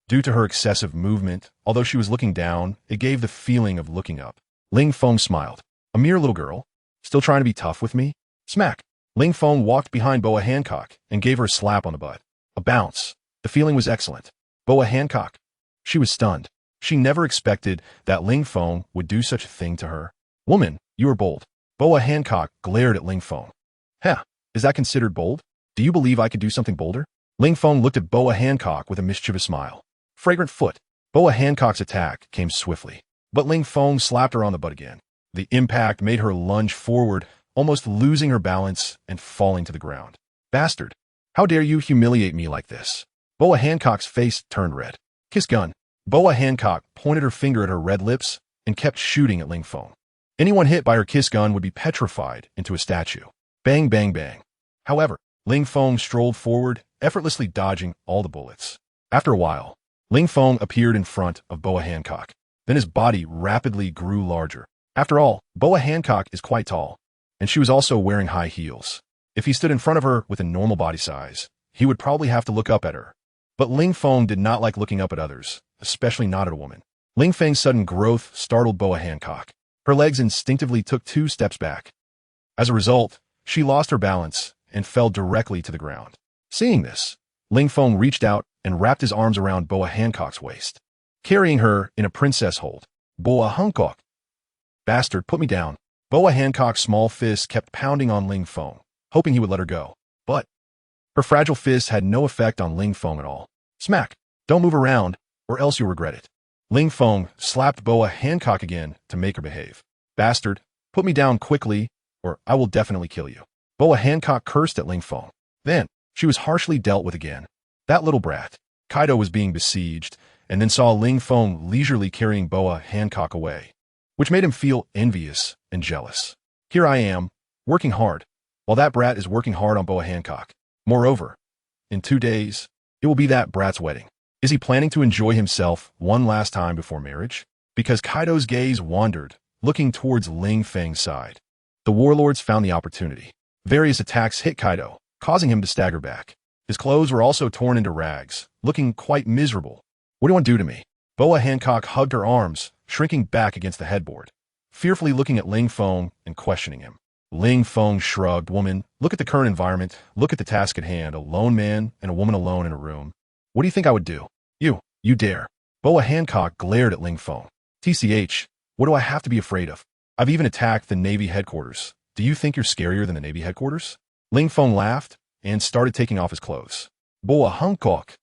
Speaker 1: due to her excessive movement, although she was looking down, it gave the feeling of looking up. Ling Feng smiled. A mere little girl? Still trying to be tough with me? Smack! Ling Feng walked behind Boa Hancock and gave her a slap on the butt. A bounce. The feeling was excellent. Boa Hancock. She was stunned. She never expected that Ling Feng would do such a thing to her. Woman, you are bold. Boa Hancock glared at Ling Feng. Heh, is that considered bold? Do you believe I could do something bolder? Ling Feng looked at Boa Hancock with a mischievous smile. Fragrant foot. Boa Hancock's attack came swiftly, but Ling Feng slapped her on the butt again. The impact made her lunge forward, almost losing her balance and falling to the ground. Bastard! How dare you humiliate me like this? Boa Hancock's face turned red. Kiss gun. Boa Hancock pointed her finger at her red lips and kept shooting at Ling Feng. Anyone hit by her kiss gun would be petrified into a statue. Bang, bang, bang. However, Ling Feng strolled forward, effortlessly dodging all the bullets. After a while, Ling Feng appeared in front of Boa Hancock. Then his body rapidly grew larger. After all, Boa Hancock is quite tall, and she was also wearing high heels. If he stood in front of her with a normal body size, he would probably have to look up at her. But Ling Feng did not like looking up at others, especially not at a woman. Ling Feng's sudden growth startled Boa Hancock. Her legs instinctively took 2 steps back. As a result, she lost her balance and fell directly to the ground. Seeing this, Ling Feng reached out and wrapped his arms around Boa Hancock's waist, carrying her in a princess hold. Boa Hancock. Bastard, put me down. Boa Hancock's small fist kept pounding on Ling Feng, hoping he would let her go. But her fragile fist had no effect on Ling Feng at all. Smack! Don't move around, or else you'll regret it. Ling Feng slapped Boa Hancock again to make her behave. Bastard, put me down quickly, or I will definitely kill you. Boa Hancock cursed at Ling Feng. Then, she was harshly dealt with again. That little brat. Kaido was being besieged, and then saw Ling Feng leisurely carrying Boa Hancock away, which made him feel envious and jealous. Here I am, working hard, while that brat is working hard on Boa Hancock. Moreover, in 2 days, it will be that brat's wedding. Is he planning to enjoy himself one last time before marriage? Because Kaido's gaze wandered, looking towards Ling Feng's side. The warlords found the opportunity. Various attacks hit Kaido, causing him to stagger back. His clothes were also torn into rags, looking quite miserable. What do you want to do to me? Boa Hancock hugged her arms, shrinking back against the headboard, fearfully looking at Ling Feng and questioning him. Ling Feng shrugged. Woman, look at the current environment, look at the task at hand, a lone man and a woman alone in a room. What do you think I would do? You dare. Boa Hancock glared at Ling Feng. TCH, what do I have to be afraid of? I've even attacked the Navy headquarters. Do you think you're scarier than the Navy headquarters? Ling Feng laughed and started taking off his clothes. Boa Hancock.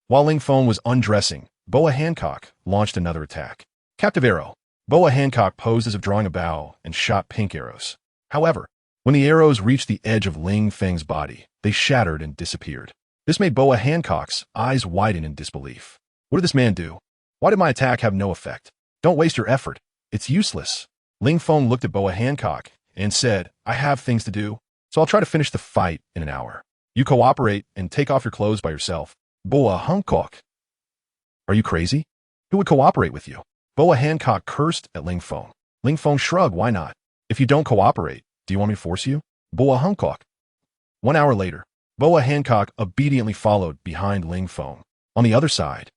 Speaker 1: While Ling Feng was undressing, Boa Hancock launched another attack. Captive arrow. Boa Hancock posed as if drawing a bow and shot pink arrows. However, when the arrows reached the edge of Ling Feng's body, they shattered and disappeared. This made Boa Hancock's eyes widen in disbelief. What did this man do? Why did my attack have no effect? Don't waste your effort. It's useless. Ling Feng looked at Boa Hancock and said, I have things to do, so I'll try to finish the fight in an hour. You cooperate and take off your clothes by yourself. Boa Hancock. Are you crazy? Who would cooperate with you? Boa Hancock cursed at Ling Feng. Ling Feng shrugged. Why not? If you don't cooperate, do you want me to force you? Boa Hancock. 1 hour later, Boa Hancock obediently followed behind Ling Feng. On the other side,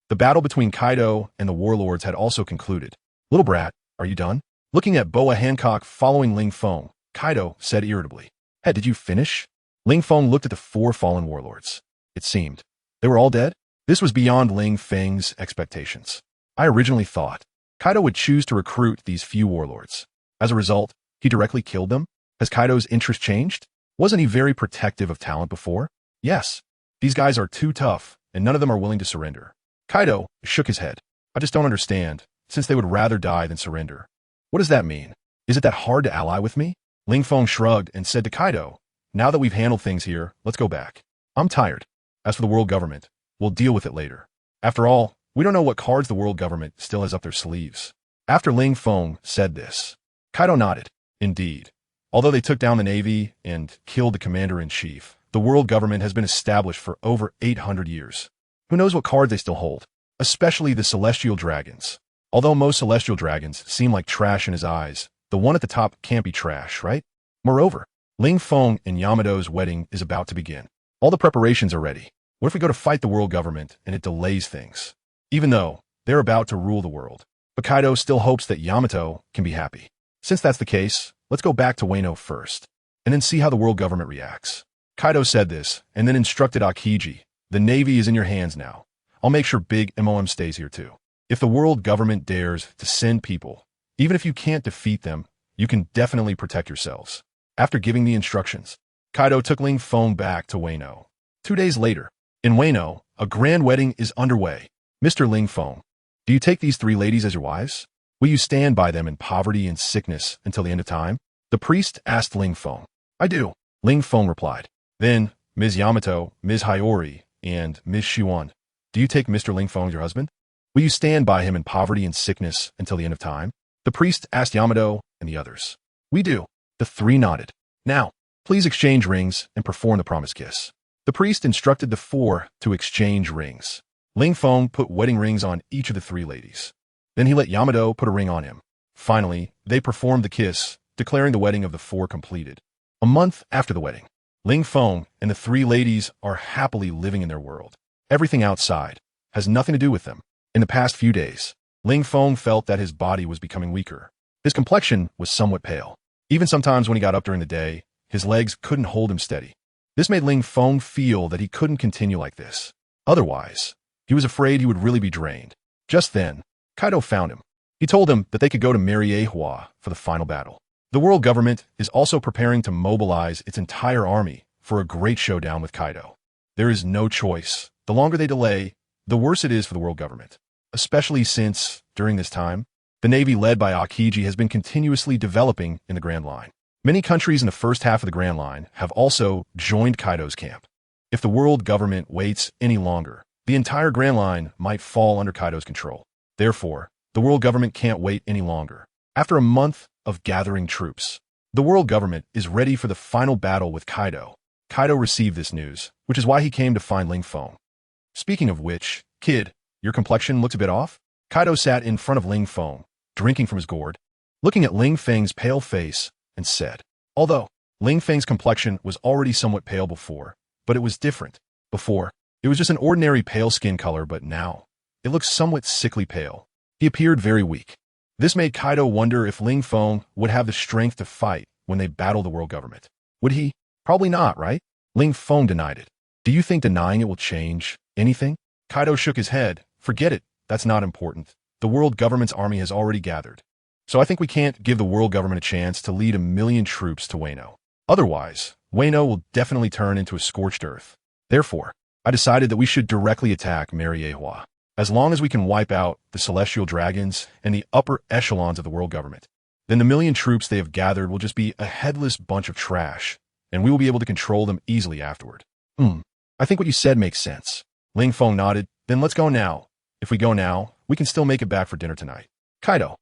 Speaker 1: the battle between Kaido and the warlords had also concluded. Little brat, are you done? Looking at Boa Hancock following Ling Feng, Kaido said irritably, Hey, did you finish? Ling Feng looked at the 4 fallen warlords. It seemed they were all dead. This was beyond Ling Feng's expectations. I originally thought Kaido would choose to recruit these few warlords. As a result, he directly killed them? Has Kaido's interest changed? Wasn't he very protective of talent before? Yes. These guys are too tough, and none of them are willing to surrender. Kaido shook his head. I just don't understand, since they would rather die than surrender. What does that mean? Is it that hard to ally with me? Ling Feng shrugged and said to Kaido, Now that we've handled things here, let's go back. I'm tired. As for the world government, we'll deal with it later. After all, we don't know what cards the world government still has up their sleeves. After Ling Feng said this, Kaido nodded. Indeed. Although they took down the Navy and killed the commander-in-chief, the world government has been established for over 800 years. Who knows what cards they still hold? Especially the celestial dragons. Although most celestial dragons seem like trash in his eyes, the one at the top can't be trash, right? Moreover, Ling Feng and Yamato's wedding is about to begin. All the preparations are ready. What if we go to fight the world government and it delays things? Even though they're about to rule the world. But Kaido still hopes that Yamato can be happy. Since that's the case, let's go back to Wano first, and then see how the world government reacts. Kaido said this, and then instructed Akiji, the Navy is in your hands now. I'll make sure Big MOM stays here too. If the world government dares to send people, even if you can't defeat them, you can definitely protect yourselves. After giving the instructions, Kaido took Ling Feng back to Wano. 2 days later, in Wano, a grand wedding is underway. Mr. Ling Feng, do you take these 3 ladies as your wives? Will you stand by them in poverty and sickness until the end of time? The priest asked Ling Feng. I do, Ling Feng replied. Then, Ms. Yamato, Ms. Hiyori, and Ms. Shiwan, do you take Mr. Ling Feng as your husband? Will you stand by him in poverty and sickness until the end of time? The priest asked Yamato and the others. We do. The three nodded. Now, please exchange rings and perform the promise kiss. The priest instructed the four to exchange rings. Ling Feng put wedding rings on each of the three ladies. Then he let Yamato put a ring on him. Finally, they performed the kiss, declaring the wedding of the four completed. A month after the wedding, Ling Feng and the three ladies are happily living in their world. Everything outside has nothing to do with them. In the past few days, Ling Feng felt that his body was becoming weaker. His complexion was somewhat pale. Even sometimes when he got up during the day, his legs couldn't hold him steady. This made Ling Feng feel that he couldn't continue like this. Otherwise, he was afraid he would really be drained. Just then, Kaido found him. He told him that they could go to Mariehua for the final battle. The world government is also preparing to mobilize its entire army for a great showdown with Kaido. There is no choice. The longer they delay, the worse it is for the world government. Especially since, during this time, the navy led by Aokiji has been continuously developing in the Grand Line. Many countries in the first half of the Grand Line have also joined Kaido's camp. If the world government waits any longer, the entire Grand Line might fall under Kaido's control. Therefore, the world government can't wait any longer. After a month of gathering troops, the world government is ready for the final battle with Kaido. Kaido received this news, which is why he came to find Ling Feng. Speaking of which, kid, your complexion looks a bit off? Kaido sat in front of Ling Feng, drinking from his gourd, looking at Ling Feng's pale face, and said, although Ling Feng's complexion was already somewhat pale before, but it was different. Before, it was just an ordinary pale skin color, but now, it looks somewhat sickly pale. He appeared very weak. This made Kaido wonder if Ling Feng would have the strength to fight when they battle the world government. Would he? Probably not, right? Ling Feng denied it. Do you think denying it will change anything? Kaido shook his head. Forget it. That's not important. The world government's army has already gathered. So I think we can't give the world government a chance to lead 1,000,000 troops to Wano. Otherwise, Wano will definitely turn into a scorched earth. Therefore, I decided that we should directly attack Mariehua. As long as we can wipe out the celestial dragons and the upper echelons of the world government, then the 1,000,000 troops they have gathered will just be a headless bunch of trash, and we will be able to control them easily afterward. I think what you said makes sense. Ling Feng nodded. Then let's go now. If we go now, we can still make it back for dinner tonight. Kaido.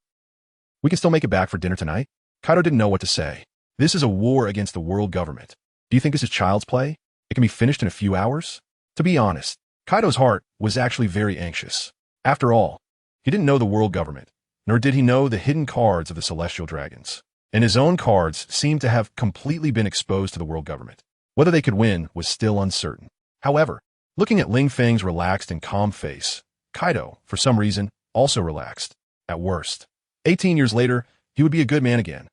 Speaker 1: We can still make it back for dinner tonight? Kaido didn't know what to say. This is a war against the world government. Do you think this is child's play? It can be finished in a few hours? To be honest, Kaido's heart was actually very anxious. After all, he didn't know the world government, nor did he know the hidden cards of the celestial dragons. And his own cards seemed to have completely been exposed to the world government. Whether they could win was still uncertain. However, looking at Ling Feng's relaxed and calm face, Kaido, for some reason, also relaxed. At worst, 18 years later, he would be a good man again.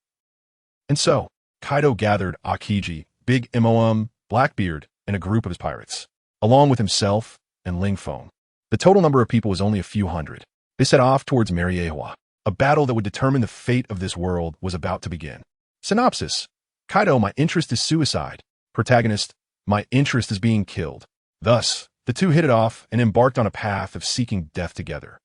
Speaker 1: And so, Kaido gathered Aokiji, Big Mom, Blackbeard, and a group of his pirates, along with himself and Ling Feng. The total number of people was only a few hundred. They set off towards Mariehua. A battle that would determine the fate of this world was about to begin. Synopsis. Kaido, my interest is suicide. Protagonist, my interest is being killed. Thus, the two hit it off and embarked on a path of seeking death together.